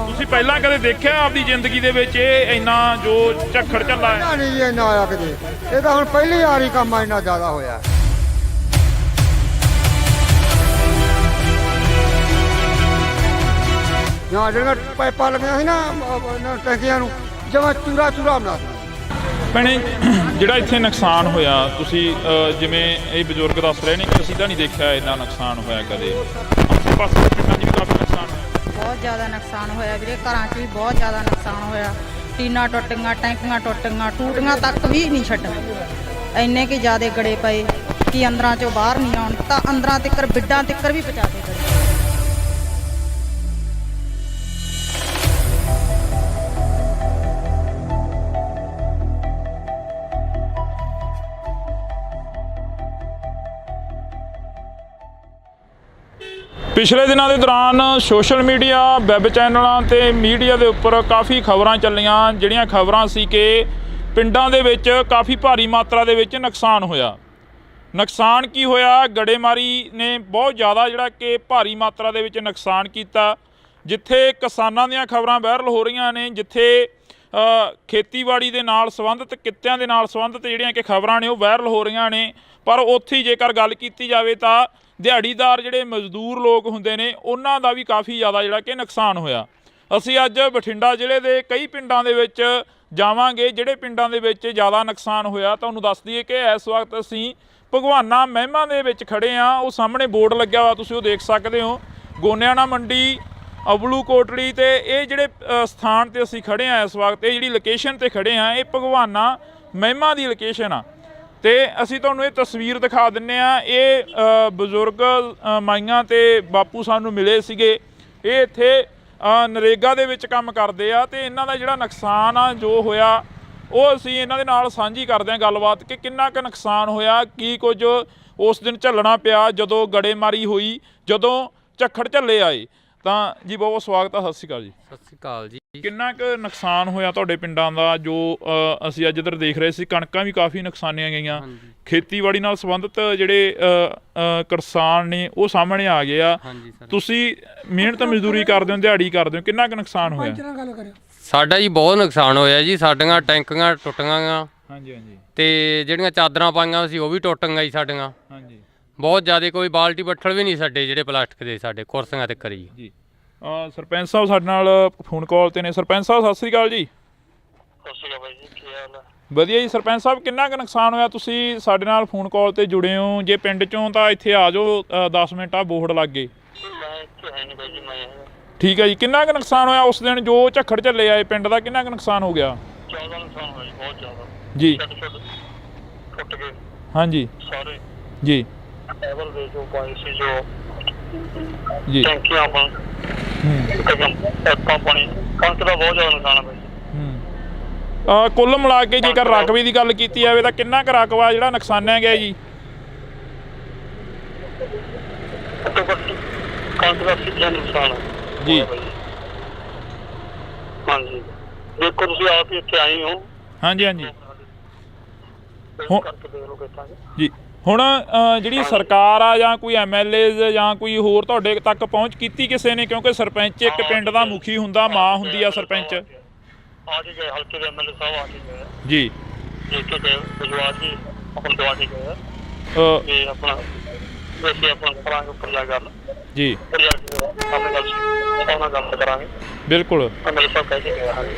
ਤੁਸੀਂ ਪਹਿਲਾਂ ਕਦੇ ਦੇਖਿਆ ਆਪਦੀ ਜ਼ਿੰਦਗੀ ਦੇ ਵਿੱਚ ਇਹ ਇੰਨਾ ਜੋ ਝੱਖੜ ਝੱਲਾ ਹੈ? ਨਹੀਂ ਜੀ ਇੰਨਾ ਆਇਆ ਕਿਤੇ, ਇਹ ਤਾਂ ਹੁਣ ਪਹਿਲੀ ਵਾਰੀ ਕੰਮ ਇੰਨਾ ਜ਼ਿਆਦਾ ਹੋਇਆ। ਜਾਂ ਜਿਹੜੀਆਂ ਪਾਈਪਾਂ ਲੱਗੀਆਂ ਸੀ ਨਾ ਟੈਂਕੀਆਂ ਨੂੰ, ਜਮਾਂ ਚੂਰਾ ਬਣਾ ਦਿੱਤਾ। ਭੈਣੇ, ਜਿਹੜਾ ਇੱਥੇ ਨੁਕਸਾਨ ਹੋਇਆ, ਤੁਸੀਂ ਜਿਵੇਂ ਇਹ ਬਜ਼ੁਰਗ ਦੱਸ ਰਹੇ ਨੇ ਕਿ ਅਸੀਂ ਤਾਂ ਨਹੀਂ ਦੇਖਿਆ ਇੰਨਾ ਨੁਕਸਾਨ ਹੋਇਆ ਕਦੇ, ਆਸੇ ਪਾਸੇ ਦੇ ਪਿੰਡਾਂ 'ਚ ਵੀ ਕਾਫੀ ਨੁਕਸਾਨ ਹੋਇਆ। ਬਹੁਤ ਜ਼ਿਆਦਾ ਨੁਕਸਾਨ ਹੋਇਆ ਵੀਰੇ, ਘਰਾਂ 'ਚ ਵੀ ਬਹੁਤ ਜ਼ਿਆਦਾ ਨੁਕਸਾਨ ਹੋਇਆ। ਟੀਨਾਂ ਟੁੱਟ ਗਈਆਂ, ਟੈਂਕੀਆਂ ਟੁੱਟ ਗਈਆਂ, ਟੂਟੀਆਂ ਤੱਕ ਵੀ ਨਹੀਂ ਛੱਡੀਆਂ। ਇੰਨੇ ਕਿ ਜ਼ਿਆਦਾ ਗੜੇ ਪਏ ਕਿ ਅੰਦਰਾਂ 'ਚੋਂ ਬਾਹਰ ਨਹੀਂ ਆਉਣ, ਤਾਂ ਅੰਦਰਾਂ ਤੱਕ ਬਿੱਡਾਂ ਤੱਕ ਵੀ ਪਹੁੰਚਾ ਕੇ ਗਏ। ਪਿਛਲੇ ਦਿਨਾਂ ਦੇ ਦੌਰਾਨ ਸੋਸ਼ਲ ਮੀਡੀਆ, ਵੈਬ ਚੈਨਲਾਂ ਤੇ ਮੀਡੀਆ ਦੇ ਉੱਪਰ ਕਾਫੀ ਖਬਰਾਂ ਚੱਲੀਆਂ, ਜਿਹੜੀਆਂ ਖਬਰਾਂ ਸੀ ਕਿ ਪਿੰਡਾਂ ਦੇ ਵਿੱਚ ਕਾਫੀ ਭਾਰੀ ਮਾਤਰਾ ਦੇ ਵਿੱਚ ਨੁਕਸਾਨ ਹੋਇਆ। ਨੁਕਸਾਨ ਕੀ ਹੋਇਆ? ਗੜੇਮਾਰੀ ਨੇ ਬਹੁਤ ਜ਼ਿਆਦਾ ਜਿਹੜਾ ਕਿ ਭਾਰੀ ਮਾਤਰਾ ਦੇ ਵਿੱਚ ਨੁਕਸਾਨ ਕੀਤਾ। ਜਿੱਥੇ ਕਿਸਾਨਾਂ ਦੀਆਂ ਖਬਰਾਂ ਵਾਇਰਲ ਹੋ ਰਹੀਆਂ ਨੇ, ਜਿੱਥੇ ਖੇਤੀਬਾੜੀ ਦੇ ਨਾਲ ਸੰਬੰਧਿਤ ਕਿੱਤਿਆਂ ਦੇ ਨਾਲ ਸੰਬੰਧਿਤ ਜਿਹੜੀਆਂ ਕਿ ਖਬਰਾਂ ਨੇ ਉਹ ਵਾਇਰਲ ਹੋ ਰਹੀਆਂ ਨੇ, ਪਰ ਉੱਥੇ ਜੇਕਰ ਗੱਲ ਕੀਤੀ ਜਾਵੇ ਤਾਂ ਦਿਹਾੜੀਦਾਰ ਜਿਹੜੇ ਮਜ਼ਦੂਰ ਲੋਕ ਹੁੰਦੇ ਨੇ ਉਹਨਾਂ ਦਾ ਵੀ ਕਾਫੀ ਜ਼ਿਆਦਾ ਜਿਹੜਾ ਕਿ ਨੁਕਸਾਨ ਹੋਇਆ। ਅਸੀਂ ਅੱਜ ਬਠਿੰਡਾ ਜ਼ਿਲ੍ਹੇ ਦੇ ਕਈ ਪਿੰਡਾਂ ਦੇ ਵਿੱਚ ਜਾਵਾਂਗੇ, ਜਿਹੜੇ ਪਿੰਡਾਂ ਦੇ ਵਿੱਚ ਜ਼ਿਆਦਾ ਨੁਕਸਾਨ ਹੋਇਆ। ਤੁਹਾਨੂੰ ਦੱਸ ਦਈਏ ਕਿ ਇਸ ਵਕਤ ਅਸੀਂ ਭਗਵਾਨਾ ਮਹਿਮਾ ਦੇ ਵਿੱਚ ਖੜੇ ਹਾਂ। ਉਹ ਸਾਹਮਣੇ ਬੋਰਡ ਲੱਗਿਆ ਹੋਇਆ, ਤੁਸੀਂ ਉਹ ਦੇਖ ਸਕਦੇ ਹੋ, ਗੋਨਿਆਣਾ ਮੰਡੀ, ਅਬਲੂ ਕੋਟੜੀ। ਤੇ ਇਹ ਜਿਹੜੇ ਸਥਾਨ ਤੇ ਅਸੀਂ ਖੜੇ ਹਾਂ ਇਸ ਵਕਤ, ਇਹ ਜਿਹੜੀ ਲੋਕੇਸ਼ਨ ਤੇ ਖੜੇ ਹਾਂ, ਇਹ ਭਗਵਾਨਾ ਮਹਿਮਾ ਦੀ ਲੋਕੇਸ਼ਨ ਆ। ਤੇ ਅਸੀਂ ਤੁਹਾਨੂੰ ਇਹ ਤਸਵੀਰ ਦਿਖਾ ਦਿੰਨੇ ਆ। ਇਹ ਬਜ਼ੁਰਗ ਮਾਈਆਂ ਤੇ ਬਾਪੂ ਸਾਨੂੰ ਮਿਲੇ ਸੀਗੇ। ਇਹ ਇੱਥੇ ਨਰੇਗਾ ਦੇ ਵਿੱਚ ਕੰਮ ਕਰਦੇ ਆ ਤੇ ਇਹਨਾਂ ਦਾ ਜਿਹੜਾ ਨੁਕਸਾਨ ਆ ਜੋ ਹੋਇਆ ਉਹ ਅਸੀਂ ਇਹਨਾਂ ਦੇ ਨਾਲ ਸਾਂਝੀ ਕਰਦੇ ਹਾਂ ਗੱਲਬਾਤ ਕਿ ਕਿੰਨਾ ਕੁ ਨੁਕਸਾਨ ਹੋਇਆ, ਕੀ ਕੁਝ ਉਸ ਦਿਨ ਝੱਲਣਾ ਪਿਆ ਜਦੋਂ ਗੜੇਮਾਰੀ ਹੋਈ, ਜਦੋਂ ਝੱਖੜ ਝੱਲੇ ਆਏ। ਤਾਂ ਜੀ ਬਹੁਤ ਸਵਾਗਤ ਆ, ਸਤਿ ਸ਼੍ਰੀ ਅਕਾਲ ਜੀ। ਸਤਿ ਸ਼੍ਰੀ ਅਕਾਲ ਜੀ। ਕਿੰਨਾ ਕੁ ਨੁਕਸਾਨ ਹੋਇਆ ਤੁਹਾਡੇ ਪਿੰਡਾਂ ਦਾ ਜੋ ਅਸੀਂ ਅੱਜ ਇੱਧਰ ਦੇਖ ਰਹੇ ਸੀ? ਕਣਕਾਂ ਵੀ ਕਾਫੀ ਨੁਕਸਾਨੀਆਂ ਗਈਆਂ। ਖੇਤੀਬਾੜੀ ਨਾਲ ਸੰਬੰਧਿਤ ਜਿਹੜੇ ਕਿਸਾਨ ਨੇ ਉਹ ਸਾਹਮਣੇ ਆ ਗਏ ਆ। ਤੁਸੀਂ ਮਿਹਨਤ ਮਜ਼ਦੂਰੀ ਕਰਦੇ ਹੋ, ਦਿਹਾੜੀ ਕਰਦੇ ਹੋ, ਕਿੰਨਾ ਕੁ ਨੁਕਸਾਨ ਹੋਇਆ? ਸਾਡਾ ਜੀ ਬਹੁਤ ਨੁਕਸਾਨ ਹੋਇਆ ਜੀ। ਸਾਡੀਆਂ ਟੈਂਕੀਆਂ ਟੁੱਟ ਗਈਆਂ ਤੇ ਜਿਹੜੀਆਂ ਚਾਦਰਾਂ ਪਾਈਆਂ ਸੀ ਉਹ ਵੀ ਟੁੱਟ ਗਈਆਂ ਜੀ ਸਾਡੀਆਂ। ਬਹੁਤ ਜ਼ਿਆਦਾ ਕੋਈ ਬਾਲਟੀ ਬੱਠਲ ਵੀ ਨਹੀਂ ਸਾਡੇ ਜਿਹੜੇ ਪਲਾਸਟਿਕ ਦੇ ਸਾਡੇ ਕੁਰਸੀਆਂ ਤੇ ਕਰੀ ਜੀ। ਸਰਪੰਚ ਸਾਹਿਬ ਸਾਡੇ ਨਾਲ ਫੋਨ ਕਾਲ ਤੇ ਨੇ। ਸਰਪੰਚ ਸਾਹਿਬ ਸਤਿ ਸ਼੍ਰੀ ਅਕਾਲ ਜੀ। ਸਤਿ ਸ਼੍ਰੀ ਅਕਾਲ ਬਾਈ ਜੀ, ਕੀ ਹਾਲ ਹੈ? ਵਧੀਆ ਜੀ। ਸਰਪੰਚ ਸਾਹਿਬ ਕਿੰਨਾ ਕੁ ਨੁਕਸਾਨ ਹੋਇਆ? ਤੁਸੀਂ ਸਾਡੇ ਨਾਲ ਫੋਨ ਕਾਲ ਤੇ ਜੁੜੇ ਹੋ, ਜੇ ਪਿੰਡ ਚੋਂ ਤਾਂ ਇੱਥੇ ਆ ਜਾਓ, 10 ਮਿੰਟ ਆ ਬੋਰਡ ਲੱਗ ਗਏ। ਮੈਂ ਇੱਥੇ ਹੈ ਨਹੀਂ ਬਾਈ ਜੀ, ਮੈਂ ਠੀਕ ਹੈ ਜੀ। ਕਿੰਨਾ ਕੁ ਨੁਕਸਾਨ ਹੋਇਆ ਉਸ ਦਿਨ ਜੋ ਝੱਖੜ ਝੱਲੇ ਆਏ ਪਿੰਡ ਦਾ? ਕਿੰਨਾ ਕੁ ਨੁਕਸਾਨ ਹੋ ਗਿਆ? ਜ਼ਿਆਦਾ ਨੁਕਸਾਨ ਹੋਇਆ ਜੀ, ਬਹੁਤ ਜ਼ਿਆਦਾ ਜੀ। ਟੁੱਟ ਗਏ ਹਾਂਜੀ ਸਾਰੇ ਜੀ ਟੇਬਲ ਦੇ ਜੋ ਪਾਈ ਸੀ, ਜੋ ਜੀ ਟੈਂਕੀਆਂ ਪਾਣੀ, ਪਾਣੀ, ਕਣਕ ਦਾ ਬਹੁਤ ਜ਼ਿਆਦਾ ਨੁਕਸਾਨ ਹੈ ਬਾਈ ਜੀ। ਕੁੱਲ ਮਿਲਾ ਕੇ ਜੇਕਰ ਰਕਬੇ ਦੀ ਗੱਲ ਕੀਤੀ ਜਾਵੇ ਤਾਂ ਕਿੰਨਾ ਕੁ ਰਕਬਾ ਜਿਹੜਾ ਨੁਕਸਾਨਿਆ ਗਿਆ ਜੀ? ਘੱਟੋ ਘੱਟ ਕਣਕ ਦਾ 80% ਨੁਕਸਾਨ ਹੈ ਜੀ। ਹਾਂਜੀ, ਦੇਖੋ ਤੁਸੀਂ ਆਪ ਹੀ ਇੱਥੇ ਆਏ ਹੋ। ਹਾਂਜੀ ਹਾਂਜੀ ਕਰਕੇ ਦੇਖ ਲਓ ਕਿੱਦਾਂ ਜੀ। ਹੁਣ ਜਿਹੜੀ ਸਰਕਾਰ ਆ ਜਾਂ ਕੋਈ MLA ਜਾਂ ਕੋਈ ਹੋਰ ਤੁਹਾਡੇ ਤੱਕ ਪਹੁੰਚ ਕੀਤੀ ਕਿਸੇ ਨੇ? ਕਿਉਂਕਿ ਸਰਪੰਚ ਇੱਕ ਪਿੰਡ ਦਾ ਮੁਖੀ ਹੁੰਦਾ, ਮਾਂ ਹੁੰਦੀ ਆ ਸਰਪੰਚ। ਆ ਕੇ ਗਏ ਹਲਕੇ ਦੇ MLA ਸਾਹਿਬ, ਆ ਕੇ ਗਏ ਜੀ। ਦੇਖ ਕੇ ਗਏ, ਵਿਜਵਾਲ ਜੀ ਆਪਣਾ ਦਵਾ ਕੇ ਗਏ ਆ ਤੇ ਆਪਣਾ ਵੈਸੇ ਆਪਣਾ ਕਰਾਂਗੇ ਉੱਪਰ ਜਾ ਗੱਲ ਜੀ ਉੱਪਰ ਜਾ ਕੇ ਆਪਾਂ ਗੱਲ ਕਰਾਂਗੇ ਬਿਲਕੁਲ। ਮੇਰੇ ਸਾਹਿਬ ਕਹਿ ਕੇ ਗਏ ਹਾਂਜੀ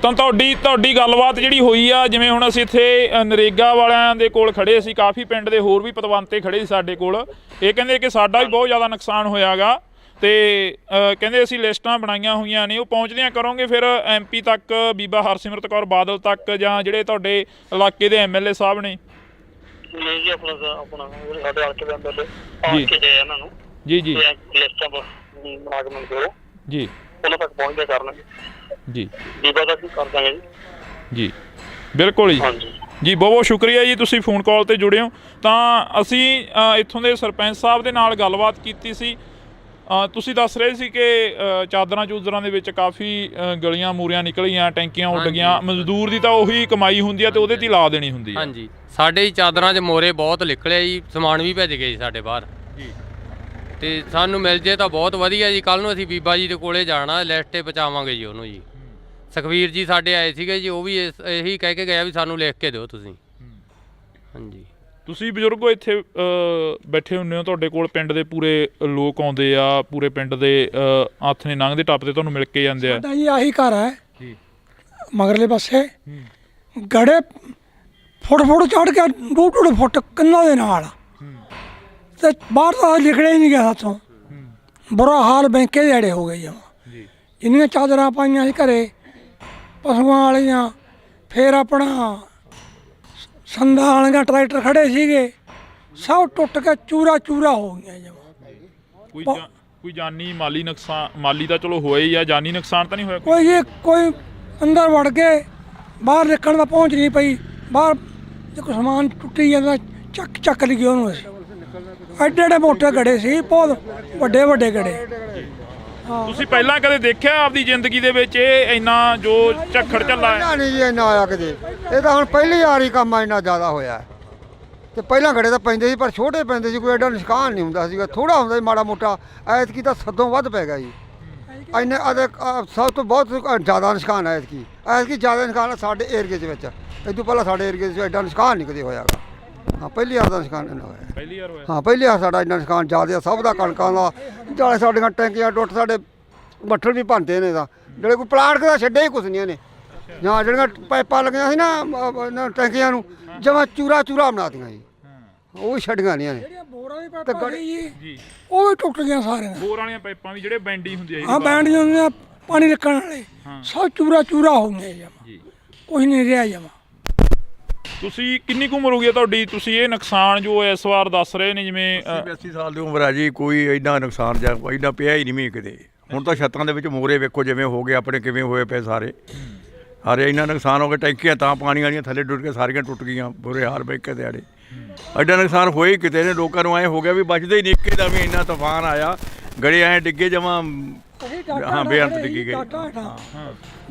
ਤਾਂ ਤੁਹਾਡੀ ਗੱਲਬਾਤ ਜਿਹੜੀ ਹੋਈ ਆ, ਜਿਵੇਂ ਹੁਣ ਅਸੀਂ ਇੱਥੇ ਨਰੇਗਾ ਵਾਲਿਆਂ ਦੇ ਕੋਲ ਖੜੇ ਸੀ, ਕਾਫੀ ਪਿੰਡ ਦੇ ਹੋਰ ਵੀ ਪਤਵੰਤੇ ਖੜੇ ਸੀ ਸਾਡੇ ਕੋਲ, ਇਹ ਕਹਿੰਦੇ ਕਿ ਸਾਡਾ ਵੀ ਬਹੁਤ ਜ਼ਿਆਦਾ ਨੁਕਸਾਨ ਹੋਇਆ ਗਾ ਤੇ ਕਹਿੰਦੇ ਅਸੀਂ ਲਿਸਟਾਂ ਬਣਾਈਆਂ ਹੋਈਆਂ ਨੇ, ਉਹ ਪਹੁੰਚਦਿਆਂ ਕਰੋਗੇ ਫਿਰ MP ਤੱਕ, ਬੀਬਾ ਹਰਸਿਮਰਤ ਕੌਰ ਬਾਦਲ ਤੱਕ, ਜਾਂ ਜਿਹੜੇ ਤੁਹਾਡੇ ਇਲਾਕੇ ਦੇ MLA ਸਾਹਿਬ ਨੇ? ਨਹੀਂ ਜੀ ਆਪਣਾ ਸਾਡੇ ਹਲਕੇ ਦੇ ਅੰਦਰ ਆ ਕੇ ਗਏ ਇਹਨਾਂ ਨੂੰ ਜੀ ਜੀ ਲਿਸਟਾਂ ਬਣਾ ਕੇ ਮੈਨੂੰ ਦਿਓ ਜੀ, ਉਹਨਾਂ ਤੱਕ ਪਹੁੰਚਦੇ ਕਰਨਗੇ ਜੀ ਬੀਬਾ ਤੱਕ ਵੀ ਕਰ ਦਾਂਗੇ ਜੀ ਬਿਲਕੁਲ ਜੀ ਹਾਂਜੀ ਜੀ। ਬਹੁਤ ਬਹੁਤ ਸ਼ੁਕਰੀਆ ਜੀ, ਤੁਸੀਂ ਫੋਨ ਕਾਲ ਤੇ ਜੁੜੇ ਹੋ। ਤਾਂ ਅਸੀਂ ਇੱਥੋਂ ਦੇ ਸਰਪੰਚ ਸਾਹਿਬ ਦੇ ਨਾਲ ਗੱਲਬਾਤ ਕੀਤੀ ਸੀ। ਤੁਸੀਂ ਦੱਸ ਰਹੇ ਸੀ ਕਿ ਚਾਦਰਾਂ ਚੂਦਰਾਂ ਦੇ ਵਿੱਚ ਕਾਫੀ ਗਲੀਆਂ ਮੂਰੀਆਂ ਨਿਕਲੀਆਂ, ਟੈਂਕੀਆਂ ਉੱਡ ਗਈਆਂ। ਮਜ਼ਦੂਰ ਦੀ ਤਾਂ ਉਹੀ ਕਮਾਈ ਹੁੰਦੀ ਆ ਤੇ ਉਹਦੇ 'ਤੇ ਲਾ ਦੇਣੀ ਹੁੰਦੀ ਹੈ। ਹਾਂਜੀ, ਸਾਡੇ ਹੀ ਚਾਦਰਾਂ 'ਚ ਮੋਰੇ ਬਹੁਤ ਨਿਕਲੇ ਜੀ, ਸਮਾਨ ਵੀ ਭੇਜ ਗਏ ਸਾਡੇ ਬਾਹਰ ਜੀ। ਤੇ ਸਾਨੂੰ ਮਿਲ ਜੇ ਤਾਂ ਬਹੁਤ ਵਧੀਆ ਜੀ। ਕੱਲ ਨੂੰ ਅਸੀਂ ਬੀਬਾ ਜੀ ਦੇ ਕੋਲੇ ਜਾਣਾ, ਲਿਸਟੇ ਪਹੁੰਚਾਵਾਂਗੇ ਜੀ ਉਹਨੂੰ ਜੀ। ਸੁਖਵੀਰ ਜੀ ਸਾਡੇ ਆਏ ਸੀਗੇ ਜੀ, ਉਹ ਵੀ ਇਹੀ ਕਹਿ ਕੇ ਗਿਆ ਵੀ ਸਾਨੂੰ ਲਿਖ ਕੇ ਦਿਓ ਤੁਸੀਂ। ਹਾਂਜੀ, ਤੁਸੀਂ ਬਜ਼ੁਰਗੋ ਇੱਥੇ ਬੈਠੇ ਹੁੰਦੇ ਹੋ, ਤੁਹਾਡੇ ਕੋਲ ਪਿੰਡ ਦੇ ਪੂਰੇ ਲੋਕ ਆਉਂਦੇ ਆ, ਪੂਰੇ ਪਿੰਡ ਦੇ ਹੱਥ ਨੇ ਲੰਘਦੇ ਟੱਪਦੇ ਤੁਹਾਨੂੰ ਮਿਲ ਕੇ ਜਾਂਦੇ ਆ। ਸਾਡਾ ਜੀ ਆਹੀ ਘਰ ਹੈ ਜੀ, ਮਗਰਲੇ ਪਾਸੇ ਗੜੇ ਫੁੱਟ ਚੜ ਕੇ 2-2 ਫੁੱਟ ਕੰਨਾਂ ਦੇ ਨਾਲ ਤੇ ਬਾਹਰ ਤਾਂ ਨਿਕਲਿਆ ਹੀ ਨਹੀਂ ਗਿਆ ਸਾਥੋਂ। ਬੁਰਾ ਹਾਲ ਬੈਂਕੇ ਦੇ ਅੜੇ ਹੋ ਗਏ ਜਮਾਂ। ਇੰਨੀਆਂ ਚਾਦਰਾਂ ਪਾਈਆਂ ਸੀ ਘਰੇ ਪਸ਼ੂਆਂ ਵਾਲੀਆਂ, ਫਿਰ ਆਪਣਾ ਸੰਦਾਂ ਵਾਲੀਆਂ ਟਰੈਕਟਰ ਖੜੇ ਸੀਗੇ, ਸਭ ਟੁੱਟ ਕੇ ਚੂਰਾ ਹੋ ਗਈਆਂ ਜਮਾਂ। ਕੋਈ ਜਾਨੀ ਮਾਲੀ ਨੁਕਸਾਨ? ਮਾਲੀ ਤਾਂ ਚਲੋ ਹੋਇਆ ਹੀ ਆ, ਜਾਨੀ ਨੁਕਸਾਨ ਤਾਂ ਨਹੀਂ ਹੋਇਆ ਕੋਈ ਅੰਦਰ ਵੜ ਕੇ ਬਾਹਰ ਨਿਕਲਣ ਦਾ ਪਹੁੰਚ ਨਹੀਂ ਪਈ। ਬਾਹਰ ਜੇ ਕੋਈ ਸਮਾਨ ਟੁੱਟੀ ਜਾਂਦਾ ਚੱਕ ਲਈ ਉਹਨੂੰ। ਐਡੇ ਮੋਟੇ ਗੜੇ ਸੀ, ਬਹੁਤ ਵੱਡੇ ਗੜੇ। ਤੁਸੀਂ ਪਹਿਲਾਂ ਕਦੇ ਦੇਖਿਆ ਆਪਦੀ ਜ਼ਿੰਦਗੀ ਦੇ ਵਿੱਚ ਇਹ ਇੰਨਾ ਜੋ ਝੱਖੜ ਝੱਲਾ ਹੈ? ਨਹੀਂ ਜੀ ਇੰਨਾ ਆਇਆ ਕਦੇ, ਇਹ ਤਾਂ ਹੁਣ ਪਹਿਲੀ ਵਾਰੀ ਕੰਮ ਇੰਨਾ ਜ਼ਿਆਦਾ ਹੋਇਆ ਤੇ ਪਹਿਲਾਂ ਗੜੇ ਤਾਂ ਪੈਂਦੇ ਸੀ ਪਰ ਛੋਟੇ ਪੈਂਦੇ ਸੀ, ਕੋਈ ਐਡਾ ਨੁਕਸਾਨ ਨਹੀਂ ਹੁੰਦਾ ਸੀਗਾ, ਥੋੜਾ ਹੁੰਦਾ ਸੀ ਮਾੜਾ ਮੋਟਾ। ਐਤਕੀ ਤਾਂ ਸਦੋਂ ਵੱਧ ਪੈ ਗਿਆ ਜੀ। ਇੰਨੇ ਸਭ ਤੋਂ ਬਹੁਤ ਜ਼ਿਆਦਾ ਨੁਕਸਾਨ ਹੈ ਐਤਕੀ ਜ਼ਿਆਦਾ ਨੁਕਸਾਨ ਸਾਡੇ ਏਰੀਏ ਦੇ ਵਿੱਚ। ਇਹ ਤੋਂ ਪਹਿਲਾਂ ਸਾਡੇ ਏਰੀਏ 'ਚ ਐਡਾ ਨੁਕਸਾਨ ਨਹੀਂ ਕਦੇ ਹੋਇਆਗਾ। ਹਾਂ, ਪਹਿਲੀ ਵਾਰ ਦਾ ਨੁਕਸਾਨ ਇੰਨਾ ਹੋਇਆ। ਪਹਿਲੀ ਵਾਰ ਹੋਇਆ? ਹਾਂ, ਪਹਿਲੀ ਵਾਰ ਸਾਡਾ ਇੰਨਾ ਨੁਕਸਾਨ ਜ਼ਿਆਦਾ ਸਭ ਦਾ, ਕਣਕਾਂ ਦਾ, ਜਾਲੇ ਸਾਡੀਆਂ ਟੈਂਕੀਆਂ ਟੁੱਟ, ਸਾਡੇ ਬੱਠਲ ਵੀ ਭੰਨਦੇ ਨੇ ਤਾਂ, ਜਿਹੜੇ ਕੋਈ ਪਲਾਟ ਦਾ ਛੱਡਿਆ ਹੀ ਕੁਛ ਨਹੀਂ ਇਹਨੇ। ਜਾਂ ਜਿਹੜੀਆਂ ਪਾਈਪਾਂ ਲੱਗੀਆਂ ਸੀ ਨਾ ਟੈਂਕੀਆਂ ਨੂੰ, ਜਮਾਂ ਚੂਰਾ ਬਣਾਤੀਆਂ ਜੀ, ਉਹ ਵੀ ਛੱਡੀਆਂ ਨਹੀਂ ਇਹਨੇ। ਬੋਰਾਂ ਦੀ ਪਾਈਪਾਂ ਜੀ ਉਹ ਵੀ ਟੁੱਟ ਗਈਆਂ ਸਾਰੀਆਂ। ਬੋਰ ਵਾਲੀਆਂ ਪਾਈਪਾਂ ਵੀ ਜਿਹੜੇ ਬੈਂਡੀ ਹੁੰਦੀ ਆ? ਹਾਂ, ਬੈਂਡੀਆਂ ਹੁੰਦੀਆਂ ਪਾਣੀ ਰੱਖਣ ਵਾਲੇ, ਸਭ ਚੂਰਾ ਹੋ ਗਏ ਜਮਾਂ, ਕੁਛ ਨਹੀਂ ਰਿਹਾ ਜਮਾਂ। ਤੁਸੀਂ ਕਿੰਨੀ ਕੁ ਉਮਰ ਹੋ ਗਈ ਤੁਹਾਡੀ? ਤੁਸੀਂ ਇਹ ਨੁਕਸਾਨ ਜੋ ਇਸ ਵਾਰ ਦੱਸ ਰਹੇ ਨੇ, ਜਿਵੇਂ 80 ਸਾਲ ਦੀ ਉਮਰ ਆ ਜੀ, ਕੋਈ ਇੰਨਾ ਨੁਕਸਾਨ ਜਾਂ ਇੰਨਾ ਪਿਆ ਹੀ ਨਹੀਂ ਮੀਂਹ ਕਿਤੇ। ਹੁਣ ਤਾਂ ਛੱਤਾਂ ਦੇ ਵਿੱਚ ਮੋਰੇ ਵੇਖੋ ਜਿਵੇਂ ਹੋ ਗਏ ਆਪਣੇ, ਕਿਵੇਂ ਹੋਏ ਪਏ ਸਾਰੇ ਇੰਨਾ ਨੁਕਸਾਨ ਹੋ ਗਿਆ। ਟੈਂਕੀਆਂ ਤਾਂ ਪਾਣੀ ਵਾਲੀਆਂ ਥੱਲੇ ਡੁੱਟ ਕੇ ਸਾਰੀਆਂ ਟੁੱਟ ਗਈਆਂ, ਬੁਰੇ ਹਾਲ ਬੈਂਕੇ ਦੇ ਆੜੇ। ਐਡਾ ਨੁਕਸਾਨ ਹੋਏ ਕਿਤੇ ਨੇ, ਲੋਕਾਂ ਨੂੰ ਐਂ ਹੋ ਗਿਆ ਵੀ ਬਚਦੇ ਹੀ ਨਹੀਂ। ਇੱਕੇ ਦਾ ਵੀ ਇੰਨਾ ਤੂਫਾਨ ਆਇਆ, ਗੜੇ ਐਂ ਡਿੱਗੇ ਜਮਾਂ, ਹਾਂ ਬੇਅੰਤ ਡਿੱਗੀ ਗਏ।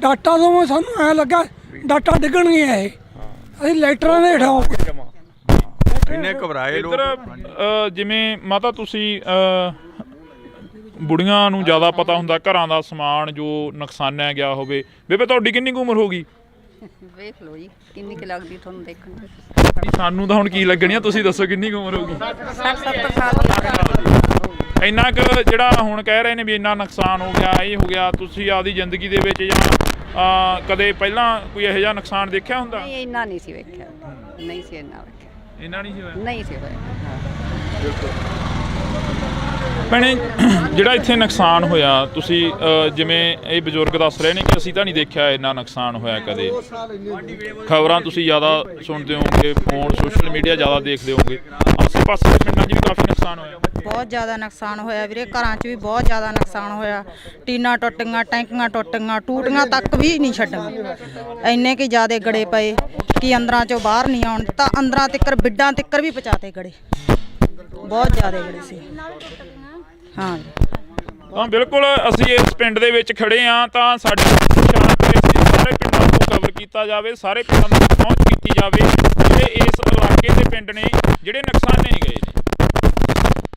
ਡਾਟਾ ਤੋਂ ਸਾਨੂੰ ਐਂ ਲੱਗਾ ਡਾਟਾ ਡਿੱਗਣਗੀਆਂ ਇਹ, ਅਸੀਂ ਲਾਈਟਰਾਂ ਦੇ ਹੇਠਾਂ ਇੰਨੇ ਘਬਰਾਏ ਲੋਕ। ਇੱਧਰ ਜਿਵੇਂ ਮਾਤਾ ਤੁਸੀਂ ਬੁੜੀਆਂ ਨੂੰ ਜ਼ਿਆਦਾ ਪਤਾ ਹੁੰਦਾ ਘਰਾਂ ਦਾ ਸਮਾਨ ਜੋ ਨੁਕਸਾਨਿਆ ਗਿਆ ਹੋਵੇ। ਬੇਬੇ ਤੁਹਾਡੀ ਕਿੰਨੀ ਕੁ ਉਮਰ ਹੋ ਗਈ? ਵੇਖ ਲਓ ਜੀ ਕਿੰਨੀ ਕੁ ਲੱਗਦੀ ਤੁਹਾਨੂੰ ਦੇਖਣ ਨੂੰ। ਸਾਨੂੰ ਤਾਂ ਹੁਣ ਕੀ ਲੱਗਣੀ ਆ, ਤੁਸੀਂ ਦੱਸੋ ਕਿੰਨੀ ਕੁ ਉਮਰ ਹੋ ਗਈ? 60-70 ਸਾਲ। ਇੰਨਾ ਕੁ ਜਿਹੜਾ ਹੁਣ ਕਹਿ ਰਹੇ ਨੇ ਵੀ ਇੰਨਾ ਨੁਕਸਾਨ ਹੋ ਗਿਆ, ਇਹ ਹੋ ਗਿਆ, ਤੁਸੀਂ ਆਪਦੀ ਜ਼ਿੰਦਗੀ ਦੇ ਵਿੱਚ ਜਾਂ ਕਦੇ ਪਹਿਲਾਂ ਕੋਈ ਇਹੋ ਜਿਹਾ ਨੁਕਸਾਨ ਦੇਖਿਆ ਹੁੰਦਾ? ਨਹੀਂ, ਇੰਨਾ ਨਹੀਂ ਸੀ ਵੇਖਿਆ, ਨਹੀਂ ਸੀ ਇੰਨਾ ਵੇਖਿਆ, ਇੰਨਾ ਨਹੀਂ ਸੀ ਹੋਇਆ? ਨਹੀਂ ਸੀ ਹੋਇਆ। ਭੈਣੇ, ਜਿਹੜਾ ਇੱਥੇ ਨੁਕਸਾਨ ਹੋਇਆ, ਤੁਸੀਂ ਜਿਵੇਂ ਇਹ ਬਜ਼ੁਰਗ ਦੱਸ ਰਹੇ ਨੇ ਕਿ ਅਸੀਂ ਤਾਂ ਨਹੀਂ ਦੇਖਿਆ ਇੰਨਾ ਨੁਕਸਾਨ ਹੋਇਆ ਕਦੇ। ਖਬਰਾਂ ਤੁਸੀਂ ਜ਼ਿਆਦਾ ਸੁਣਦੇ ਹੋਵੋਗੇ, ਫੋਨ ਸੋਸ਼ਲ ਮੀਡੀਆ ਜ਼ਿਆਦਾ ਦੇਖਦੇ ਹੋਵੋਗੇ, ਆਸੇ ਪਾਸੇ ਦੇ ਪਿੰਡਾਂ 'ਚ ਵੀ ਕਾਫੀ ਨੁਕਸਾਨ ਹੋਇਆ? ਬਹੁਤ ਜ਼ਿਆਦਾ ਨੁਕਸਾਨ ਹੋਇਆ ਵੀਰੇ, ਘਰਾਂ 'ਚ ਵੀ ਬਹੁਤ ਜ਼ਿਆਦਾ ਨੁਕਸਾਨ ਹੋਇਆ। ਟੀਨਾਂ ਟੁੱਟੀਆਂ, ਟੈਂਕੀਆਂ ਟੁੱਟੀਆਂ, ਟੂਟੀਆਂ ਤੱਕ ਵੀ ਨਹੀਂ ਛੱਡੀਆਂ। ਇੰਨੇ ਕਿ ਜ਼ਿਆਦਾ ਗੜੇ ਪਏ ਕਿ ਅੰਦਰਾਂ 'ਚੋਂ ਬਾਹਰ ਨਹੀਂ ਆਉਣ, ਤਾਂ ਅੰਦਰਾਂ ਤੱਕ ਬਿੱਡਾਂ ਤੱਕ ਵੀ ਪਹੁੰਚਾਤੇ ਗੜੇ, ਬਹੁਤ ਜ਼ਿਆਦਾ ਗੜੇ ਸੀ। ਹਾਂ ਤਾਂ ਬਿਲਕੁਲ ਅਸੀਂ ਇਸ ਪਿੰਡ ਦੇ ਵਿੱਚ ਖੜੇ ਹਾਂ, ਤਾਂ ਸਾਡੇ ਇਸ਼ਾਰਾ ਕਰੇ ਸੀ ਸਾਰੇ ਪਿੰਡਾਂ ਨੂੰ ਕਵਰ ਕੀਤਾ ਜਾਵੇ, ਸਾਰੇ ਪਿੰਡਾਂ ਨੂੰ ਪਹੁੰਚ ਕੀਤੀ ਜਾਵੇ ਜਿਹੜੇ ਇਸ ਇਲਾਕੇ ਦੇ ਪਿੰਡ ਨੇ ਜਿਹੜੇ ਨੁਕਸਾਨੇ ਗਏ ਨੇ।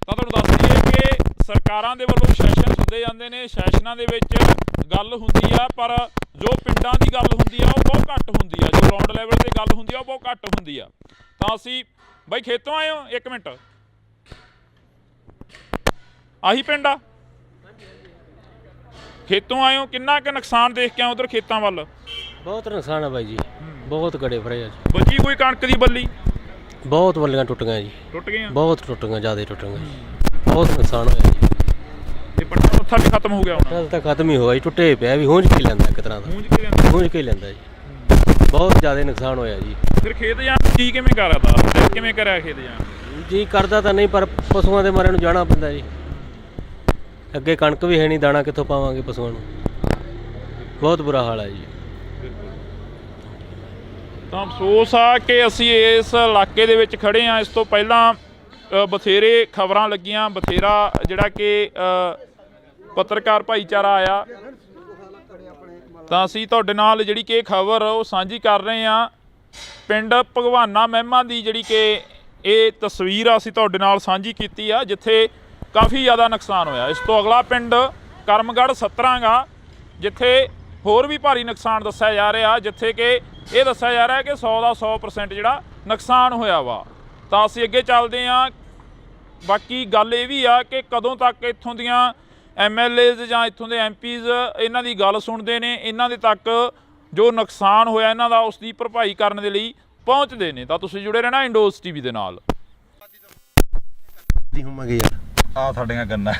ਤਾਂ ਤੁਹਾਨੂੰ ਦੱਸ ਦਈਏ ਕਿ ਸਰਕਾਰਾਂ ਦੇ ਵੱਲੋਂ ਸੈਸ਼ਨ ਸੱਦੇ ਜਾਂਦੇ ਨੇ, ਸੈਸ਼ਨਾਂ ਦੇ ਵਿੱਚ ਗੱਲ ਹੁੰਦੀ ਆ, ਪਰ ਜੋ ਪਿੰਡਾਂ ਦੀ ਗੱਲ ਹੁੰਦੀ ਆ ਉਹ ਬਹੁਤ ਘੱਟ ਹੁੰਦੀ ਆ, ਜੋ ਗਰਾਊਂਡ ਲੈਵਲ ਤੇ ਗੱਲ ਹੁੰਦੀ ਆ ਉਹ ਬਹੁਤ ਘੱਟ ਹੁੰਦੀ ਆ। ਤਾਂ ਅਸੀਂ ਬਾਈ ਖੇਤੋਂ ਆਏ ਹੋ? ਇੱਕ ਮਿੰਟ, ਆਹੀ ਪਿੰਡ ਆ? ਖੇਤੋਂ ਆਏ ਹੋ, ਕਿੰਨਾ ਕੁ ਨੁਕਸਾਨ ਦੇਖ ਕੇ ਆਏ ਉਧਰ ਖੇਤਾਂ ਵੱਲ? ਬਹੁਤ ਨੁਕਸਾਨ ਆ ਬਾਈ ਜੀ, ਬਹੁਤ ਗੜੇ ਫਰੇ ਆ ਜੀ। ਬਚੀ ਕੋਈ ਕਣਕ ਦੀ ਬੱਲੀ? ਬਹੁਤ ਬੱਲੀਆਂ ਟੁੱਟ ਗਈਆਂ ਜੀ, ਟੁੱਟ ਗਈਆਂ, ਬਹੁਤ ਟੁੱਟ ਗਈਆਂ, ਜ਼ਿਆਦਾ ਟੁੱਟ ਗਈਆਂ, ਬਹੁਤ ਨੁਕਸਾਨ ਹੋਇਆ ਜੀ। ਤੇ ਪੱਠਾ ਪੱਥਾ ਵੀ ਖਤਮ ਹੋ ਗਿਆ ਹੁਣ? ਚੱਲ ਤਾਂ ਖਤਮ ਹੀ ਹੋਇਆ ਜੀ, ਟੁੱਟੇ ਪਿਆ ਵੀ ਹੁੰਝ ਕੇ ਲੈਂਦਾ ਇੱਕ ਤਰ੍ਹਾਂ ਦਾ, ਗੂੰਜ ਕੇ ਲੈਂਦਾ? ਹੁੰਝ ਕੇ ਲੈਂਦਾ ਜੀ, ਬਹੁਤ ਜ਼ਿਆਦਾ ਨੁਕਸਾਨ ਹੋਇਆ ਜੀ। ਫਿਰ ਖੇਤ ਜਾਣ ਕੀ ਕਿਵੇਂ ਕਰਦਾ, ਕਿਵੇਂ ਕਰਿਆ ਖੇਤ ਜਾਣ? ਜੀ ਕਰਦਾ ਤਾਂ ਨਹੀਂ, ਪਰ ਪਸ਼ੂਆਂ ਦੇ ਮਾਰੇ ਨੂੰ ਜਾਣਾ ਪੈਂਦਾ ਜੀ। ਅੱਗੇ ਕਣਕ ਵੀ ਹੈ ਨਹੀਂ, ਦਾਣਾ ਕਿੱਥੋਂ ਪਾਵਾਂਗੇ ਪਸ਼ੂਆਂ ਨੂੰ, ਬਹੁਤ ਬੁਰਾ ਹਾਲ ਹੈ ਜੀ। ਤਾਂ ਅਫਸੋਸ ਆ ਕਿ ਅਸੀਂ ਇਸ ਇਲਾਕੇ ਦੇ ਵਿੱਚ ਖੜੇ ਹਾਂ। ਇਸ ਤੋਂ ਪਹਿਲਾਂ ਬਥੇਰੇ ਖਬਰਾਂ ਲੱਗੀਆਂ, ਬਥੇਰਾ ਜਿਹੜਾ ਕਿ ਪੱਤਰਕਾਰ ਭਾਈਚਾਰਾ ਆਇਆ, ਤਾਂ ਅਸੀਂ ਤੁਹਾਡੇ ਨਾਲ ਜਿਹੜੀ ਕਿ ਖਬਰ ਉਹ ਸਾਂਝੀ ਕਰ ਰਹੇ ਹਾਂ। ਪਿੰਡ ਭਗਵਾਨਾ ਮਹਿਮਾ ਦੀ ਜਿਹੜੀ ਕਿ ਇਹ ਤਸਵੀਰ ਆ ਅਸੀਂ ਤੁਹਾਡੇ ਨਾਲ ਸਾਂਝੀ ਕੀਤੀ ਆ, ਜਿੱਥੇ ਕਾਫੀ ਜ਼ਿਆਦਾ ਨੁਕਸਾਨ ਹੋਇਆ। ਇਸ ਤੋਂ ਅਗਲਾ ਪਿੰਡ ਕਰਮਗੜ੍ਹ 17 ਗਾ, ਜਿੱਥੇ ਹੋਰ ਵੀ ਭਾਰੀ ਨੁਕਸਾਨ ਦੱਸਿਆ ਜਾ ਰਿਹਾ, ਜਿੱਥੇ ਕਿ ਇਹ ਦੱਸਿਆ ਜਾ ਰਿਹਾ ਕਿ 100 ਦਾ 100% ਜਿਹੜਾ ਨੁਕਸਾਨ ਹੋਇਆ ਵਾ। ਤਾਂ ਅਸੀਂ ਅੱਗੇ ਚੱਲਦੇ ਹਾਂ। ਬਾਕੀ ਗੱਲ ਇਹ ਵੀ ਆ ਕਿ ਕਦੋਂ ਤੱਕ ਇੱਥੋਂ ਦੀਆਂ MLAs ਜਾਂ ਇੱਥੋਂ ਦੇ MPs ਇਹਨਾਂ ਦੀ ਗੱਲ ਸੁਣਦੇ ਨੇ, ਇਹਨਾਂ ਦੇ ਤੱਕ ਜੋ ਨੁਕਸਾਨ ਹੋਇਆ ਇਹਨਾਂ ਦਾ ਉਸ ਦੀ ਭਰਪਾਈ ਕਰਨ ਦੇ ਲਈ ਪਹੁੰਚਦੇ ਨੇ। ਤਾਂ ਤੁਸੀਂ ਜੁੜੇ ਰਹਿਣਾ ਇੰਡੋਜ਼ TV ਦੇ ਨਾਲ। ਆ ਸਾਡੀਆਂ ਗੰਨਾ,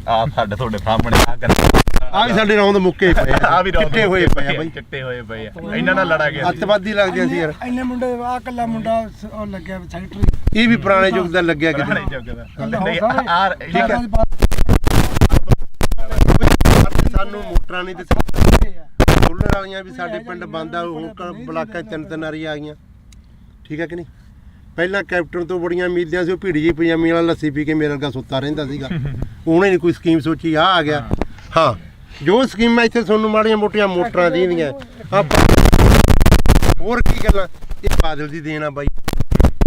ਆ ਸਾਡੇ ਤੁਹਾਡੇ ਸਾਹਮਣੇ ਆ ਗੰਨਾ, ਆ ਵੀ ਸਾਡੇ ਰੌਂਦ ਮੁੱਕੇ ਪਏ ਆ ਵੀ ਚਿੱਟੇ ਹੋਏ ਪਏ ਆ ਬਾਈ, ਚਿੱਟੇ ਹੋਏ ਪਏ ਆ, ਇਹਨਾਂ ਨਾਲ ਲੜਾ ਗਿਆ ਅੱਤਵਾਦੀ ਲੱਗਦੇ ਸੀ ਯਾਰ। ਇੰਨੇ ਮੁੰਡੇ ਆ ਕੱਲਾ ਮੁੰਡਾ ਉਹ ਲੱਗਿਆ ਸੈਕਟਰੀ, ਇਹ ਵੀ ਪੁਰਾਣੇ ਯੁੱਗ ਦਾ ਲੱਗਿਆ ਕਿਤੇ। ਠੀਕ ਹੈ, ਸਾਨੂੰ ਮੋਟਰਾਂ ਨਹੀਂ ਦਿੱਤੀਆਂ, ਸੋਲਰ ਵਾਲੀਆਂ ਵੀ ਸਾਡੇ ਪਿੰਡ ਬੰਦ ਆ, ਹੁਣ ਬਲਾਕਾਂ 'ਚ ਤਿੰਨ ਆਰੀ ਆ ਗਈਆਂ। ਠੀਕ ਹੈ ਕਿ ਨਹੀਂ? ਪਹਿਲਾਂ ਕੈਪਟਨ ਤੋਂ ਬੜੀਆਂ ਉਮੀਦਾਂ ਸੀ, ਉਹ ਭੀੜੀ ਜੀ ਪਜਾਮੀ ਵਾਲਾ ਲੱਸੀ ਪੀ ਕੇ ਮੇਰੇ ਵਰਗਾ ਸੁੱਤਾ ਰਹਿੰਦਾ ਸੀਗਾ, ਉਹਨੇ ਨਹੀਂ ਕੋਈ ਸਕੀਮ ਸੋਚੀ, ਆ ਗਿਆ। ਹਾਂ, ਜੋ ਸਕੀਮਾਂ ਇੱਥੇ ਤੁਹਾਨੂੰ ਮਾੜੀਆਂ ਮੋਟੀਆਂ ਮੋਟਰਾਂ ਦੀਆਂ ਹੋਰ ਕੀ ਗੱਲਾਂ, ਇਹ ਬਾਦਲ ਦੀ ਦੇਣ ਆ ਬਾਈ।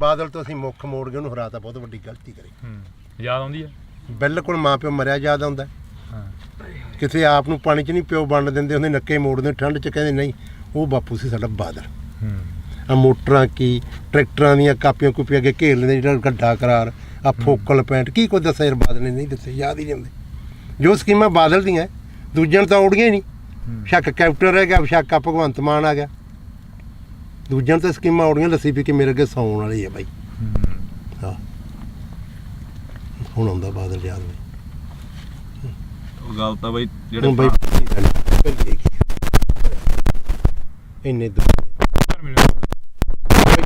ਬਾਦਲ ਤੋਂ ਅਸੀਂ ਮੁੱਖ ਮੋੜ ਕੇ ਉਹਨੂੰ ਹਰਾਤਾ, ਬਹੁਤ ਵੱਡੀ ਗਲਤੀ ਕਰੀ। ਯਾਦ ਆਉਂਦੀ ਆ? ਬਿਲਕੁਲ ਮਾਂ ਪਿਓ ਮਰਿਆ ਯਾਦ ਆਉਂਦਾ। ਕਿਸੇ ਆਪ ਨੂੰ ਪਾਣੀ 'ਚ ਨਹੀਂ ਪਿਓ ਵੰਡ ਦਿੰਦੇ ਹੁੰਦੇ, ਨੱਕੇ ਮੋੜਦੇ ਠੰਡ 'ਚ, ਕਹਿੰਦੇ ਨਹੀਂ ਉਹ ਬਾਪੂ ਸੀ ਸਾਡਾ ਬਾਦਲ। ਆ ਮੋਟਰਾਂ ਕੀ ਟਰੈਕਟਰਾਂ ਦੀਆਂ ਕਾਪੀਆਂ ਕੂਪੀਆਂ ਅੱਗੇ ਘੇਰ ਲੈਂਦੇ, ਜਿਹੜਾ ਗੱਡਾ ਕਰਾਰ, ਆ ਫੋਕਲ ਪੈਂਟ, ਕੀ ਕੁਝ ਦੱਸਿਆ ਯਾਰ ਬਾਦਲ ਨੇ ਨਹੀਂ ਦੱਸਿਆ, ਯਾਦ ਹੀ ਨਹੀਂ ਆਉਂਦੇ। ਜੋ ਸਕੀਮਾਂ ਬਾਦਲ ਦੀਆਂ, ਦੂਜਿਆਂ ਨੂੰ ਤਾਂ ਔੜੀਆਂ ਹੀ ਨਹੀਂ। ਸ਼ੱਕ ਕੈਪਟਨ ਰਹਿ ਗਿਆ, ਸ਼ੱਕ ਆ ਭਗਵੰਤ ਮਾਨ ਆ ਗਿਆ, ਦੂਜਿਆਂ ਨੂੰ ਤਾਂ ਸਕੀਮਾਂ ਔੜੀਆਂ, ਲੱਸੀ ਪੀ ਕੇ ਮੇਰੇ ਅੱਗੇ ਸੌਣ ਵਾਲੀ ਆ ਬਾਈ। ਹਾਂ, ਹੁਣ ਆਉਂਦਾ ਬਾਦਲ ਯਾਦ ਬਾਈ। ਉਹ ਗੱਲ ਤਾਂ ਬਈ ਜਿਹੜੇ ਬਾਈ ਇੰਨੇ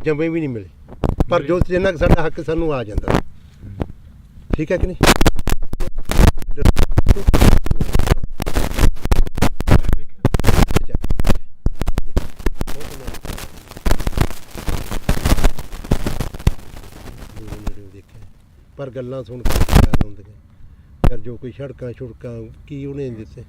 ਜੰਮੇ ਵੀ ਨਹੀਂ ਮਿਲੇ, ਪਰ ਜੋ ਜਿੰਨਾ ਕੁ ਸਾਡਾ ਹੱਕ ਸਾਨੂੰ ਆ ਜਾਂਦਾ। ਠੀਕ ਹੈ ਕਿ ਨਹੀਂ? ਪਰ ਗੱਲਾਂ ਸੁਣ ਕੇ ਯਾਦ ਆਉਂਦੀਆਂ ਯਾਰ, ਜੋ ਕੋਈ ਸੜਕਾਂ ਛੁੜਕਾਂ ਕੀ ਉਹਨੇ ਦਿੱਤੇ।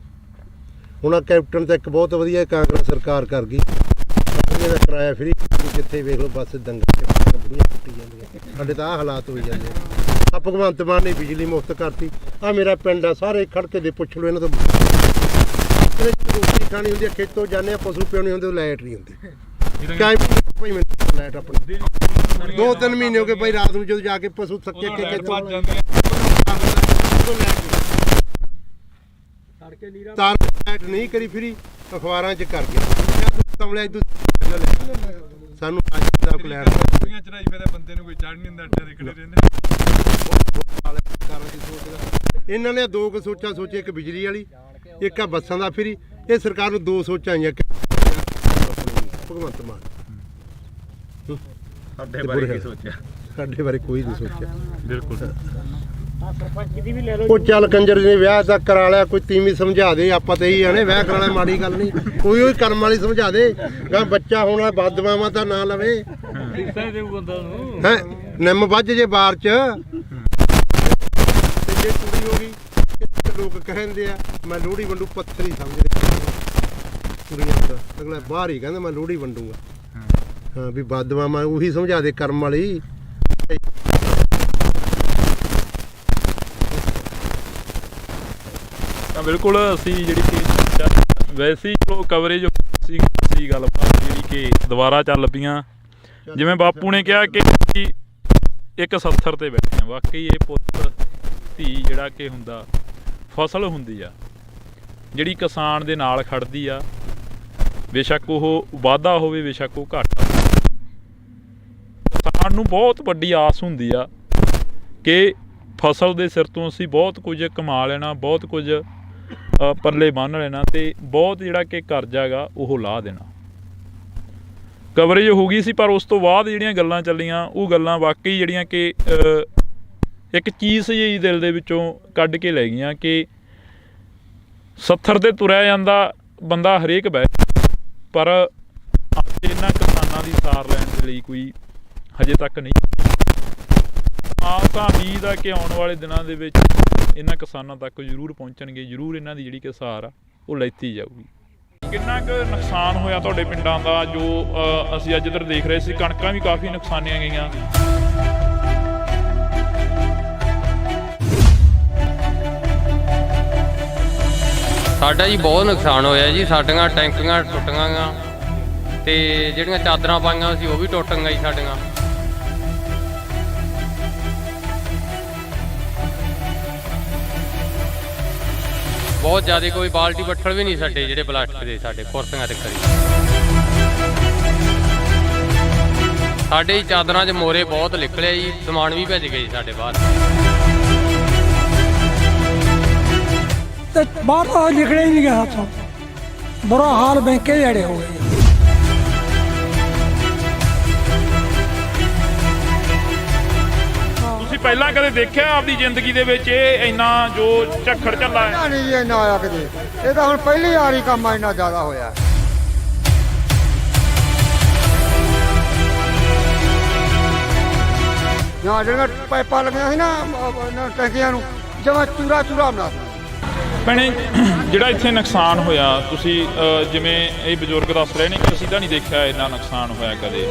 ਹੁਣ ਆ ਕੈਪਟਨ ਤਾਂ ਇੱਕ ਬਹੁਤ ਵਧੀਆ ਕਾਂਗਰਸ ਸਰਕਾਰ ਕਰ ਗਈ, ਇਹਦਾ ਕਿਰਾਇਆ ਫਰੀ, ਜਿੱਥੇ ਵੇਖ ਲਓ ਬੱਸ ਦੰਗਲ ਬੁੜੀਆਂ ਕੁੱਟੀ ਜਾਂਦੀਆਂ। ਸਾਡੇ ਤਾਂ ਆਹ ਹਾਲਾਤ ਹੋਈ ਜਾਂਦੇ ਆ। ਭਗਵੰਤ ਮਾਨ ਨੇ ਬਿਜਲੀ ਮੁਫਤ ਕਰਤੀ। ਆ ਮੇਰਾ ਪਿੰਡ ਆ, ਸਾਰੇ ਖੜਕੇ ਦੇ ਪੁੱਛ ਲਓ ਇਹਨਾਂ ਤੋਂ। ਰੋਟੀ ਖਾਣੀ ਹੁੰਦੀ ਆ, ਖੇਤੋਂ ਜਾਂਦੇ ਆ, ਪਸ਼ੂ ਪਿਉਣੇ ਹੁੰਦੇ, ਲਾਈਟ ਨਹੀਂ ਹੁੰਦੀ। ਭਾਈ ਮੈਨੂੰ ਲਾਈਟ ਆਪਣੀ 2-3 ਮਹੀਨੇ ਹੋ ਗਏ ਭਾਈ, ਰਾਤ ਨੂੰ ਜਦੋਂ ਜਾ ਕੇ ਪਸ਼ੂ ਥੱਕੇ ਕੇ ਖੇਤੋਂ ਤਾਰ ਲਾਈਟ ਨਹੀਂ ਕਰੀ, ਫਰੀ ਅਖਬਾਰਾਂ 'ਚ ਕਰ ਗਿਆ ਸਾਨੂੰ। ਚੜਾਈ ਫਿਰ ਬੰਦੇ ਨੂੰ ਕੋਈ ਚੜ ਨਹੀਂ ਹੁੰਦਾ, ਅੱਡੇ ਦੇ ਖੜੇ ਰਹਿੰਦੇ। ਇਹਨਾਂ ਨੇ ਦੋ ਕੁ ਸੋਚਾਂ ਸੋਚੀ, ਇੱਕ ਬਿਜਲੀ ਵਾਲੀ, ਇੱਕ ਆ ਬੱਸਾਂ ਦਾ ਫਰੀ। ਇਹ ਸਰਕਾਰ ਨੂੰ ਦੋ ਸੋਚਾਂ ਆਈਆਂ, ਭਗਵੰਤ ਮਾਨ। ਸਾਡੇ ਬਾਰੇ ਕੀ ਸੋਚਿਆ? ਸਾਡੇ ਬਾਰੇ ਕੋਈ ਨਹੀਂ ਸੋਚਿਆ। ਬਿਲਕੁਲ। ਉਹ ਚੱਲ ਕੰਜਰ ਨੇ ਵਿਆਹ ਤਾਂ ਕਰਾ ਲਿਆ, ਕੋਈ ਤੀਵੀਂ ਸਮਝਾ ਦੇ, ਆਪਾਂ ਤੇ ਹੀ ਆਣੇ ਵਿਆਹ ਕਰਾਣਾ ਮਾੜੀ ਗੱਲ ਨਹੀਂ, ਕੋਈ ਉਹ ਕਰਮ ਵਾਲੀ ਸਮਝਾ ਦੇ। ਗਾ ਬੱਚਾ ਹੋਣਾ ਬਦਦੁਆਵਾਂ ਤਾਂ ਨਾ ਲਵੇ ਹੈ, ਨਿੰਮ ਵੱਜ ਜੇ ਬਾਰ 'ਚ। ਤੇ ਜੇ ਕੁੜੀ ਹੋ ਗਈ, ਲੋਕ ਕਹਿੰਦੇ ਆ ਮੈਂ ਲੋਹੜੀ ਵੰਡੂ, ਪੱਥਰੀ ਸਮਝਦੇ ਕੁੜੀਆਂ ਦਾ। ਅਗਲਾ ਬਾਹਰ ਹੀ ਕਹਿੰਦਾ ਮੈਂ ਲੋਹੜੀ ਵੰਡੂਗਾ। ਹਾਂ, ਵੀ ਬਦਦੁਆਵਾਂ ਉਹੀ ਸਮਝਾ ਦੇ, ਕਰਮ ਵਾਲੀ। ਤਾਂ ਬਿਲਕੁਲ ਅਸੀਂ ਜਿਹੜੀ ਕਿ ਵੈਸੇ ਹੀ ਚਲੋ ਕਵਰੇਜ ਸੀ ਗੱਲਬਾਤ ਜਿਹੜੀ ਕਿ ਦੁਬਾਰਾ ਚੱਲ ਪਈਆਂ। ਜਿਵੇਂ ਬਾਪੂ ਨੇ ਕਿਹਾ ਕਿ ਇੱਕ 70 ਤੇ ਬੈਠੇ ਆ, ਵਾਕਈ ਇਹ ਪੁੱਤ ਧੀ ਜਿਹੜਾ ਕਿ ਹੁੰਦਾ ਫਸਲ ਹੁੰਦੀ ਆ ਜਿਹੜੀ ਕਿਸਾਨ ਦੇ ਨਾਲ ਖੜਦੀ ਆ, ਬੇਸ਼ੱਕ ਉਹ ਵਾਧਾ ਹੋਵੇ ਬੇਸ਼ੱਕ ਉਹ ਘਾਟਾ। ਕਿਸਾਨ ਨੂੰ ਬਹੁਤ ਵੱਡੀ ਆਸ ਹੁੰਦੀ ਆ ਕਿ ਫਸਲ ਦੇ ਸਿਰ ਤੋਂ ਅਸੀਂ ਬਹੁਤ ਕੁਝ ਕਮਾ ਲੈਣਾ, ਬਹੁਤ ਕੁਝ ਪੱਲੇ ਬੰਨ੍ਹ ਲੈਣਾ ਅਤੇ ਬਹੁਤ ਜਿਹੜਾ ਕਿ ਕਰਜ਼ਾ ਹੈਗਾ ਉਹ ਲਾਹ ਦੇਣਾ। ਕਵਰੇਜ ਹੋ ਗਈ ਸੀ, ਪਰ ਉਸ ਤੋਂ ਬਾਅਦ ਜਿਹੜੀਆਂ ਗੱਲਾਂ ਚੱਲੀਆਂ ਉਹ ਗੱਲਾਂ ਵਾਕਈ ਜਿਹੜੀਆਂ ਕਿ ਇੱਕ ਚੀਜ਼ ਜਿਹੀ ਦਿਲ ਦੇ ਵਿੱਚੋਂ ਕੱਢ ਕੇ ਲੈ ਗਈਆਂ ਕਿ 70 ਤੇ ਤੁਰਿਆ ਜਾਂਦਾ ਬੰਦਾ ਹਰੇਕ ਬਹਿ, ਪਰ ਅੱਜ ਇਹਨਾਂ ਕਿਸਾਨਾਂ ਦੀ ਸਾਰ ਲੈਣ ਦੇ ਲਈ ਕੋਈ ਹਜੇ ਤੱਕ ਨਹੀਂ। ਆਸ ਤਾਂ ਉਮੀਦ ਆ ਕਿ ਆਉਣ ਵਾਲੇ ਦਿਨਾਂ ਦੇ ਵਿੱਚ ਇਹਨਾਂ ਕਿਸਾਨਾਂ ਤੱਕ ਜ਼ਰੂਰ ਪਹੁੰਚਣਗੇ, ਜ਼ਰੂਰ ਇਹਨਾਂ ਦੀ ਜਿਹੜੀ ਕਿ ਸਾਰ ਆ ਉਹ ਲੈਤੀ ਜਾਊਗੀ। ਕਿੰਨਾ ਕੁ ਨੁਕਸਾਨ ਹੋਇਆ ਤੁਹਾਡੇ ਪਿੰਡਾਂ ਦਾ ਜੋ ਅਸੀਂ ਅੱਜ ਇੱਧਰ ਦੇਖ ਰਹੇ ਸੀ? ਕਣਕਾਂ ਵੀ ਕਾਫੀ ਨੁਕਸਾਨੀਆਂ ਗਈਆਂ। ਸਾਡਾ ਜੀ ਬਹੁਤ ਨੁਕਸਾਨ ਹੋਇਆ ਜੀ। ਸਾਡੀਆਂ ਟੈਂਕੀਆਂ ਟੁੱਟ ਗਈਆਂ ਤੇ ਜਿਹੜੀਆਂ ਚਾਦਰਾਂ ਪਾਈਆਂ ਸੀ ਉਹ ਵੀ ਟੁੱਟ ਗਈਆਂ ਜੀ ਸਾਡੀਆਂ। ਬਹੁਤ ਜ਼ਿਆਦਾ ਕੋਈ ਬਾਲਟੀ ਬੱਠਲ ਵੀ ਨਹੀਂ ਸਾਡੇ ਜਿਹੜੇ ਪਲਾਸਟਿਕ ਦੇ ਸਾਡੇ ਕੁਰਸੀਆਂ ਤੇ ਕਰੀ। ਸਾਡੇ ਚਾਦਰਾਂ 'ਚ ਮੋਰੇ ਬਹੁਤ ਨਿਕਲਿਆ ਜੀ, ਸਮਾਨ ਵੀ ਭੱਜ ਗਏ ਜੀ ਸਾਡੇ ਬਾਹਰ। ਤੇ ਬਾਹਰ ਤਾਂ ਨਿਕਲਿਆ ਹੀ ਨਹੀਂ ਗਿਆ ਹੱਥੋਂ, ਬੁਰਾ ਹਾਲ ਬੈਂਕੇ ਜੜੇ ਹੋ ਗਏ। ਤੁਸੀਂ ਪਹਿਲਾਂ ਕਦੇ ਦੇਖਿਆ ਆਪਦੀ ਜ਼ਿੰਦਗੀ ਦੇ ਵਿੱਚ ਇਹ ਇੰਨਾ ਜੋ ਝੱਖੜ ਝੱਲਾ ਹੈ? ਨਹੀਂ ਜੀ ਇੰਨਾ ਆਇਆ ਕਿਤੇ, ਇਹ ਤਾਂ ਹੁਣ ਪਹਿਲੀ ਵਾਰੀ ਕੰਮ ਇੰਨਾ ਜ਼ਿਆਦਾ ਹੋਇਆ। ਜਾਂ ਜਿਹੜੀਆਂ ਪਾਈਪਾਂ ਲੱਗੀਆਂ ਸੀ ਨਾ ਟੈਂਕੀਆਂ ਨੂੰ, ਜਮਾਂ ਚੂਰਾ ਬਣਾ ਦਿੱਤਾ। ਭੈਣੇ, ਜਿਹੜਾ ਇੱਥੇ ਨੁਕਸਾਨ ਹੋਇਆ, ਤੁਸੀਂ ਜਿਵੇਂ ਇਹ ਬਜ਼ੁਰਗ ਦੱਸ ਰਹੇ ਨੇ ਕਿ ਅਸੀਂ ਤਾਂ ਨਹੀਂ ਦੇਖਿਆ ਇੰਨਾ ਨੁਕਸਾਨ ਹੋਇਆ ਕਦੇ,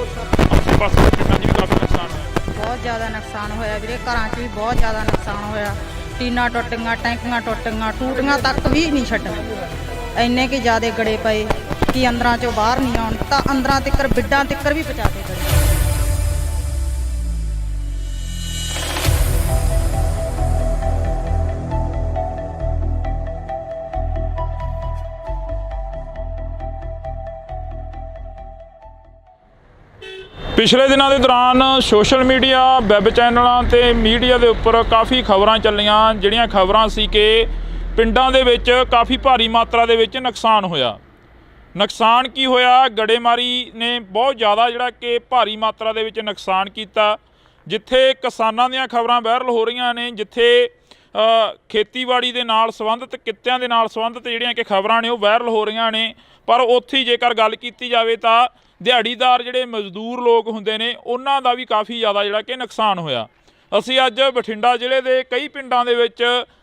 ਆਸੇ ਪਾਸੇ ਦੇ ਪਿੰਡਾਂ 'ਚ ਵੀ ਕਾਫੀ ਨੁਕਸਾਨ ਹੋਇਆ। ਬਹੁਤ ਜ਼ਿਆਦਾ ਨੁਕਸਾਨ ਹੋਇਆ ਵੀਰੇ, ਘਰਾਂ 'ਚ ਵੀ ਬਹੁਤ ਜ਼ਿਆਦਾ ਨੁਕਸਾਨ ਹੋਇਆ। ਟੀਨਾਂ ਟੁੱਟ ਗਈਆਂ, ਟੈਂਕੀਆਂ ਟੁੱਟ ਗਈਆਂ, ਟੂਟੀਆਂ ਤੱਕ ਵੀ ਨਹੀਂ ਛੱਡੀਆਂ। ਇੰਨੇ ਕਿ ਜ਼ਿਆਦਾ ਗੜੇ ਪਏ ਕਿ ਅੰਦਰਾਂ 'ਚੋਂ ਬਾਹਰ ਨਹੀਂ ਆਉਣ, ਤਾਂ ਅੰਦਰਾਂ ਤੱਕ ਬਿੱਡਾਂ ਤੱਕ ਵੀ ਪਹੁੰਚਾ ਕੇ ਗਏ। ਪਿਛਲੇ ਦਿਨਾਂ ਦੇ ਦੌਰਾਨ ਸੋਸ਼ਲ ਮੀਡੀਆ, ਵੈਬ ਚੈਨਲਾਂ ਤੇ ਮੀਡੀਆ ਦੇ ਉੱਪਰ ਕਾਫੀ ਖਬਰਾਂ ਚੱਲੀਆਂ, ਜਿਹੜੀਆਂ ਖਬਰਾਂ ਸੀ ਕਿ ਪਿੰਡਾਂ ਦੇ ਵਿੱਚ ਕਾਫੀ ਭਾਰੀ ਮਾਤਰਾ ਦੇ ਵਿੱਚ ਨੁਕਸਾਨ ਹੋਇਆ। ਨੁਕਸਾਨ ਕੀ ਹੋਇਆ? ਗੜੇਮਾਰੀ ਨੇ ਬਹੁਤ ਜ਼ਿਆਦਾ ਜਿਹੜਾ ਕਿ ਭਾਰੀ ਮਾਤਰਾ ਦੇ ਵਿੱਚ ਨੁਕਸਾਨ ਕੀਤਾ। ਜਿੱਥੇ ਕਿਸਾਨਾਂ ਦੀਆਂ ਖਬਰਾਂ ਵਾਇਰਲ ਹੋ ਰਹੀਆਂ ਨੇ, ਜਿੱਥੇ ਖੇਤੀਬਾੜੀ ਦੇ ਨਾਲ ਸੰਬੰਧਿਤ ਕਿੱਤਿਆਂ ਦੇ ਨਾਲ ਸੰਬੰਧਿਤ ਜਿਹੜੀਆਂ ਕਿ ਖਬਰਾਂ ਨੇ ਉਹ ਵਾਇਰਲ ਹੋ ਰਹੀਆਂ ਨੇ, ਪਰ ਉੱਥੇ ਜੇਕਰ ਗੱਲ ਕੀਤੀ ਜਾਵੇ ਤਾਂ ਦਿਹਾੜੀਦਾਰ ਜਿਹੜੇ ਮਜ਼ਦੂਰ ਲੋਕ ਹੁੰਦੇ ਨੇ ਉਹਨਾਂ ਦਾ ਵੀ ਕਾਫੀ ਜ਼ਿਆਦਾ ਜਿਹੜਾ ਕਿ ਨੁਕਸਾਨ ਹੋਇਆ। ਅਸੀਂ ਅੱਜ ਬਠਿੰਡਾ ਜ਼ਿਲ੍ਹੇ ਦੇ ਕਈ ਪਿੰਡਾਂ ਦੇ ਵਿੱਚ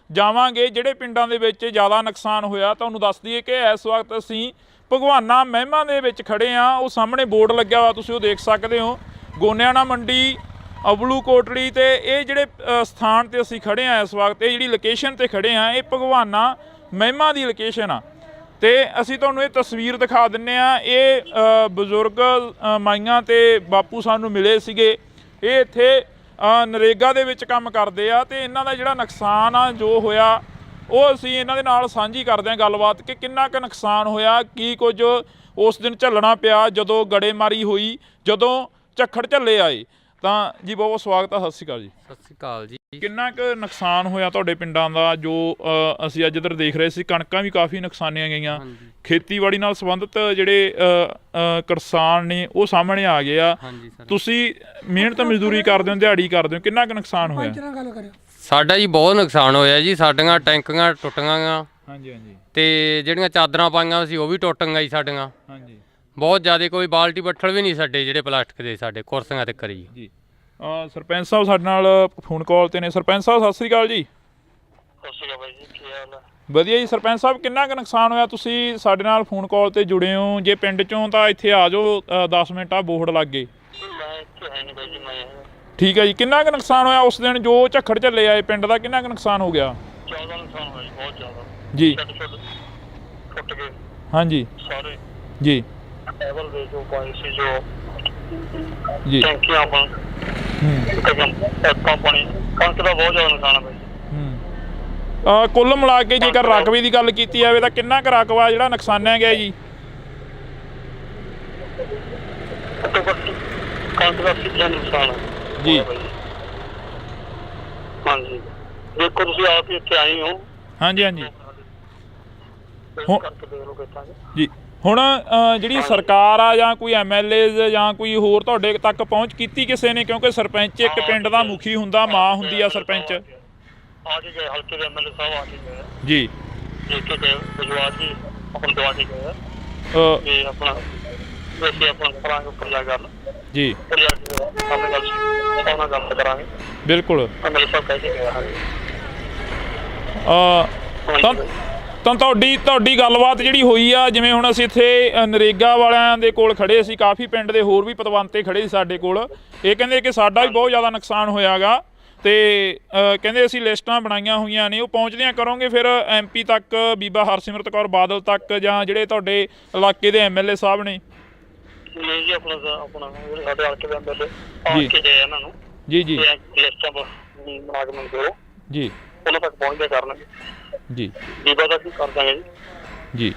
ਜਾਵਾਂਗੇ, ਜਿਹੜੇ ਪਿੰਡਾਂ ਦੇ ਵਿੱਚ ਜ਼ਿਆਦਾ ਨੁਕਸਾਨ ਹੋਇਆ। ਤੁਹਾਨੂੰ ਦੱਸ ਦਈਏ ਕਿ ਇਸ ਵਕਤ ਅਸੀਂ ਭਗਵਾਨਾ ਮਹਿਮਾ ਦੇ ਵਿੱਚ ਖੜ੍ਹੇ ਹਾਂ। ਉਹ ਸਾਹਮਣੇ ਬੋਰਡ ਲੱਗਿਆ ਹੋਇਆ, ਤੁਸੀਂ ਉਹ ਦੇਖ ਸਕਦੇ ਹੋ, ਗੋਨਿਆਣਾ ਮੰਡੀ, ਅਬਲੂ ਕੋਟੜੀ। ਤੇ ਇਹ ਜਿਹੜੇ ਸਥਾਨ 'ਤੇ ਅਸੀਂ ਖੜ੍ਹੇ ਹਾਂ ਇਸ ਵਕਤ, ਇਹ ਜਿਹੜੀ ਲੋਕੇਸ਼ਨ 'ਤੇ ਖੜ੍ਹੇ ਹਾਂ, ਇਹ ਭਗਵਾਨਾ ਮਹਿਮਾ ਦੀ ਲੋਕੇਸ਼ਨ ਆ। ਤੇ ਅਸੀਂ ਤੁਹਾਨੂੰ ਇਹ ਤਸਵੀਰ ਦਿਖਾ ਦਿੰਨੇ ਆ। ਇਹ ਬਜ਼ੁਰਗ ਮਾਈਆਂ ਤੇ ਬਾਪੂ ਸਾਨੂੰ ਮਿਲੇ ਸੀਗੇ। ਇਹ ਇੱਥੇ ਨਰੇਗਾ ਦੇ ਵਿੱਚ ਕੰਮ ਕਰਦੇ ਆ ਤੇ ਇਹਨਾਂ ਦਾ ਜਿਹੜਾ ਨੁਕਸਾਨ ਆ ਜੋ ਹੋਇਆ ਉਹ ਅਸੀਂ ਇਹਨਾਂ ਦੇ ਨਾਲ ਸਾਂਝੀ ਕਰਦੇ ਹਾਂ ਗੱਲਬਾਤ ਕਿ ਕਿੰਨਾ ਕੁ ਨੁਕਸਾਨ ਹੋਇਆ, ਕੀ ਕੁਝ ਉਸ ਦਿਨ ਝੱਲਣਾ ਪਿਆ ਜਦੋਂ ਗੜੇਮਾਰੀ ਹੋਈ, ਜਦੋਂ ਝੱਖੜ ਝੱਲੇ ਆਏ। ਤਾਂ ਜੀ ਬਹੁਤ ਬਹੁਤ ਸਵਾਗਤ ਆ, ਸਤਿ ਸ਼੍ਰੀ ਅਕਾਲ ਜੀ। ਸਤਿ ਸ਼੍ਰੀ ਅਕਾਲ ਜੀ। ਕਿੰਨਾ ਕੁ ਨੁਕਸਾਨ ਹੋਇਆ ਤੁਹਾਡੇ ਪਿੰਡਾਂ ਦਾ ਜੋ ਅਸੀਂ ਅੱਜ ਇੱਧਰ ਦੇਖ ਰਹੇ ਸੀ? ਕਣਕਾਂ ਵੀ ਕਾਫੀ ਨੁਕਸਾਨੀਆਂ ਗਈਆਂ। ਖੇਤੀਬਾੜੀ ਨਾਲ ਸੰਬੰਧਿਤ ਜਿਹੜੇ ਕਿਸਾਨ ਨੇ ਉਹ ਸਾਹਮਣੇ ਆ ਗਏ ਆ। ਤੁਸੀਂ ਮਿਹਨਤ ਮਜ਼ਦੂਰੀ ਕਰਦੇ ਹੋ, ਦਿਹਾੜੀ ਕਰਦੇ ਹੋ, ਕਿੰਨਾ ਕੁ ਨੁਕਸਾਨ ਹੋਇਆ? ਸਾਡਾ ਜੀ ਬਹੁਤ ਨੁਕਸਾਨ ਹੋਇਆ ਜੀ। ਸਾਡੀਆਂ ਟੈਂਕੀਆਂ ਟੁੱਟ ਗਈਆਂ ਤੇ ਜਿਹੜੀਆਂ ਚਾਦਰਾਂ ਪਾਈਆਂ ਸੀ ਉਹ ਵੀ ਟੁੱਟ ਗਈਆਂ ਜੀ ਸਾਡੀਆਂ। ਬਹੁਤ ਜ਼ਿਆਦਾ ਕੋਈ ਬਾਲਟੀ ਬੱਠਲ ਵੀ ਨਹੀਂ ਸਾਡੇ ਜਿਹੜੇ ਪਲਾਸਟਿਕ ਦੇ ਸਾਡੇ ਕੁਰਸੀਆਂ ਤੇ ਕਰੀ ਜੀ। ਸਰਪੰਚ ਸਾਹਿਬ ਸਾਡੇ ਨਾਲ ਫੋਨ ਕਾਲ ਤੇ ਨੇ। ਸਰਪੰਚ ਸਾਹਿਬ ਸਤਿ ਸ਼੍ਰੀ ਅਕਾਲ ਜੀ। ਸਤਿ ਸ਼੍ਰੀ ਅਕਾਲ ਬਾਈ ਜੀ, ਕੀ ਹਾਲ ਹੈ? ਵਧੀਆ ਜੀ। ਸਰਪੰਚ ਸਾਹਿਬ ਕਿੰਨਾ ਕੁ ਨੁਕਸਾਨ ਹੋਇਆ? ਤੁਸੀਂ ਸਾਡੇ ਨਾਲ ਫੋਨ ਕਾਲ ਤੇ ਜੁੜੇ ਹੋ, ਜੇ ਪਿੰਡ ਚੋਂ ਤਾਂ ਇੱਥੇ ਆ ਜਾਓ, 10 ਮਿੰਟ ਆ ਬੋਰਡ ਲੱਗ ਗਏ। ਮੈਂ ਇੱਥੇ ਹੈ ਨਹੀਂ ਬਾਈ ਜੀ, ਮੈਂ ਠੀਕ ਹੈ ਜੀ। ਕਿੰਨਾ ਕੁ ਨੁਕਸਾਨ ਹੋਇਆ ਉਸ ਦਿਨ ਜੋ ਝੱਖੜ ਝੱਲੇ ਆਏ ਪਿੰਡ ਦਾ? ਕਿੰਨਾ ਕੁ ਨੁਕਸਾਨ ਹੋ ਗਿਆ? ਜ਼ਿਆਦਾ ਨੁਕਸਾਨ ਹੋਇਆ ਜੀ, ਬਹੁਤ ਜ਼ਿਆਦਾ ਜੀ। ਟੁੱਟ ਗਏ। ਹਾਂਜੀ ਸਾਰੇ ਜੀ ਐਵਰ ਦੇ ਜੋ ਪਾਲਿਸੀ ਜੋ ਜੀ ਟੈਂਕੀਆਂ ਬਣ ਪੈਪਾਂ ਪਾਣੀ ਕਣਕ ਦਾ ਬਹੁਤ ਜ਼ਿਆਦਾ ਨੁਕਸਾਨ ਹੈ ਬਾਈ। ਕੁੱਲ ਮਿਲਾ ਕੇ ਜੇਕਰ ਰਕਬੇ ਦੀ ਗੱਲ ਕੀਤੀ ਜਾਵੇ ਤਾਂ ਕਿੰਨਾ ਕੁ ਰਕਬਾ ਜਿਹੜਾ ਨੁਕਸਾਨਿਆ ਗਿਆ ਜੀ? ਘੱਟੋ ਘੱਟ ਕਣਕ ਦਾ 80% ਨੁਕਸਾਨ ਹੈ ਜੀ। ਹਾਂਜੀ ਦੇਖੋ ਤੁਸੀਂ ਆਪ ਹੀ ਇੱਥੇ ਆਏ ਹੋ। ਹਾਂਜੀ ਹਾਂਜੀ ਕਰਕੇ ਦੇਖ ਲਓ ਕਿੱਦਾਂ ਜੀ। ਹੁਣ ਜਿਹੜੀ ਸਰਕਾਰ ਆ ਜਾਂ ਕੋਈ MLAs ਜਾਂ ਕੋਈ ਹੋਰ ਤੁਹਾਡੇ ਤੱਕ ਪਹੁੰਚ ਕੀਤੀ ਕਿਸੇ ਨੇ? ਕਿਉਂਕਿ ਸਰਪੰਚ ਇੱਕ ਪਿੰਡ ਦਾ ਮੁਖੀ ਹੁੰਦਾ, ਮਾਂ ਹੁੰਦੀ ਆ ਸਰਪੰਚ। ਆ ਕੇ ਗਏ ਹਲਕੇ ਦੇ MLA ਸਾਹਿਬ ਆ ਕੇ ਗਏ ਜੀ ਦੇਖ ਕੇ ਗਏ ਵਿਜਵਾਸ ਜੀ ਆਪਣੀ ਦਵਾ ਕੇ ਗਏ ਤੇ ਆਪਣਾ ਵੈਸੇ ਆਪਣਾ ਕਰਾਂਗੇ ਉੱਪਰ ਜਾ ਗੱਲ ਜੀ ਉੱਪਰ ਜਾ ਕੇ ਆਪਣੇ ਗੱਲ ਉਹਨਾਂ ਗੱਲ ਕਰਾਂਗੇ ਬਿਲਕੁਲ। MLA ਸਾਹਿਬ ਕਹਿ ਕੇ ਗਏ ਹਾਂਜੀ ਤਾਂ ਤੁਹਾਡੀ ਗੱਲਬਾਤ ਜਿਹੜੀ ਹੋਈ ਆ, ਜਿਵੇਂ ਹੁਣ ਅਸੀਂ ਇੱਥੇ ਨਰੇਗਾ ਵਾਲਿਆਂ ਦੇ ਕੋਲ ਖੜੇ ਸੀ, ਕਾਫੀ ਪਿੰਡ ਦੇ ਹੋਰ ਵੀ ਪਤਵੰਤੇ ਖੜੇ ਸੀ ਸਾਡੇ ਕੋਲ। ਇਹ ਕਹਿੰਦੇ ਕਿ ਸਾਡਾ ਵੀ ਬਹੁਤ ਜ਼ਿਆਦਾ ਨੁਕਸਾਨ ਹੋਇਆ ਗਾ ਤੇ ਕਹਿੰਦੇ ਅਸੀਂ ਲਿਸਟਾਂ ਬਣਾਈਆਂ ਹੋਈਆਂ ਨੇ, ਉਹ ਪਹੁੰਚਦਿਆਂ ਕਰੋਗੇ ਫਿਰ MP ਤੱਕ, ਬੀਬਾ ਹਰਸਿਮਰਤ ਕੌਰ ਬਾਦਲ ਤੱਕ, ਜਾਂ ਜਿਹੜੇ ਤੁਹਾਡੇ ਇਲਾਕੇ ਦੇ MLA ਸਾਹਿਬ ਨੇ? ਨਹੀਂ ਜੀ ਆਪਣਾ ਜਿਹੜੇ ਸਾਡੇ ਹਲਕੇ ਦੇ MLA ਆ ਕੇ ਗਏ ਇਹਨਾਂ ਨੂੰ ਜੀ ਜੀ ਲਿਸਟਾਂ ਬਣਾ ਕੇ ਮੈਨੂੰ ਦਿਓ ਜੀ, ਉਹਨਾਂ ਤੱਕ ਪਹੁੰਚਦੇ ਕਰਨਗੇ ਜੀ ਬੀਬਾ ਤੱਕ ਵੀ ਕਰ ਦਾਂਗੇ ਜੀ। ਜੀ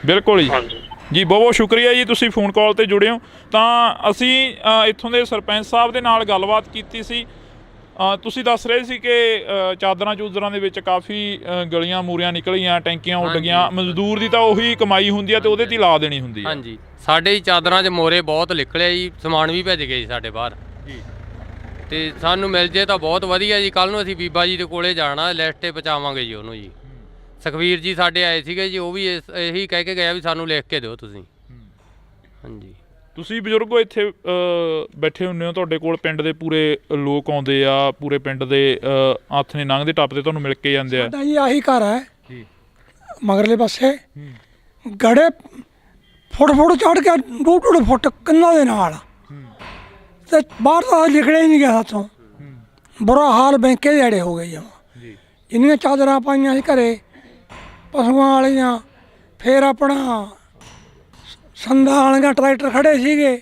ਬਿਲਕੁਲ ਜੀ। ਹਾਂਜੀ ਜੀ ਬਹੁਤ ਬਹੁਤ ਸ਼ੁਕਰੀਆ ਜੀ, ਤੁਸੀਂ ਫੋਨ ਕਾਲ ਤੇ ਜੁੜੇ ਹੋ। ਤਾਂ ਅਸੀਂ ਇੱਥੋਂ ਦੇ ਸਰਪੰਚ ਸਾਹਿਬ ਦੇ ਨਾਲ ਗੱਲਬਾਤ ਕੀਤੀ ਸੀ। ਤੁਸੀਂ ਦੱਸ ਰਹੇ ਸੀ ਕਿ ਚਾਦਰਾਂ ਚੂਦਰਾਂ ਦੇ ਵਿੱਚ ਕਾਫੀ ਗਲੀਆਂ ਮੂਰੀਆਂ ਨਿਕਲੀਆਂ, ਟੈਂਕੀਆਂ ਉੱਡ ਗਈਆਂ। ਮਜ਼ਦੂਰ ਦੀ ਤਾਂ ਉਹੀ ਕਮਾਈ ਹੁੰਦੀ ਆ ਤੇ ਉਹਦੇ 'ਤੇ ਲਾ ਦੇਣੀ ਹੁੰਦੀ ਆ। ਹਾਂਜੀ ਸਾਡੇ ਹੀ ਚਾਦਰਾਂ 'ਚ ਮੋਰੇ ਬਹੁਤ ਨਿਕਲੇ ਜੀ, ਸਮਾਨ ਵੀ ਭੇਜ ਗਏ ਜੀ ਸਾਡੇ ਬਾਹਰ ਜੀ। ਤੇ ਸਾਨੂੰ ਮਿਲ ਜੇ ਤਾਂ ਬਹੁਤ ਵਧੀਆ ਜੀ। ਕੱਲ ਨੂੰ ਅਸੀਂ ਬੀਬਾ ਜੀ ਦੇ ਕੋਲੇ ਜਾਣਾ, ਲਿਸਟ 'ਤੇ ਪਹੁੰਚਾਵਾਂਗੇ ਜੀ ਉਹਨੂੰ ਜੀ। ਸੁਖਵੀਰ ਜੀ ਸਾਡੇ ਆਏ ਸੀਗੇ ਜੀ, ਉਹ ਵੀ ਇਹੀ ਕਹਿ ਕੇ ਗਿਆ ਵੀ ਸਾਨੂੰ ਲਿਖ ਕੇ ਦਿਓ ਤੁਸੀਂ। ਹਾਂਜੀ ਤੁਸੀਂ ਬਜ਼ੁਰਗੋ ਇੱਥੇ ਬੈਠੇ ਹੁੰਦੇ ਹੋ, ਤੁਹਾਡੇ ਕੋਲ ਪਿੰਡ ਦੇ ਪੂਰੇ ਲੋਕ ਆਉਂਦੇ ਆ, ਪੂਰੇ ਪਿੰਡ ਦੇ ਹੱਥ ਨੇ ਲੰਘਦੇ ਟੱਪਦੇ ਤੁਹਾਨੂੰ ਮਿਲ ਕੇ ਜਾਂਦੇ ਆ। ਸਾਡਾ ਜੀ ਆਹੀ ਘਰ ਹੈ ਜੀ ਮਗਰਲੇ ਪਾਸੇ ਗੜੇ ਫੁੱਟ ਚੜ ਕੇ 2-2 ਫੁੱਟ ਕੰਨਾਂ ਦੇ ਨਾਲ ਤੇ ਬਾਹਰ ਤਾਂ ਨਿਕਲਿਆ ਹੀ ਨਹੀਂ ਗਿਆ ਸਾਥੋਂ। ਬੁਰਾ ਹਾਲ ਬੈਂਕੇ ਦੇ ਅੜੇ ਹੋ ਗਏ ਜਮਾਂ। ਜਿੰਨੀਆਂ ਚਾਦਰਾਂ ਪਾਈਆਂ ਸੀ ਘਰੇ ਪਸ਼ੂਆਂ ਵਾਲੀਆਂ, ਫਿਰ ਆਪਣਾ ਸੰਦਾਂ ਵਾਲੀਆਂ ਟਰੈਕਟਰ ਖੜੇ ਸੀਗੇ,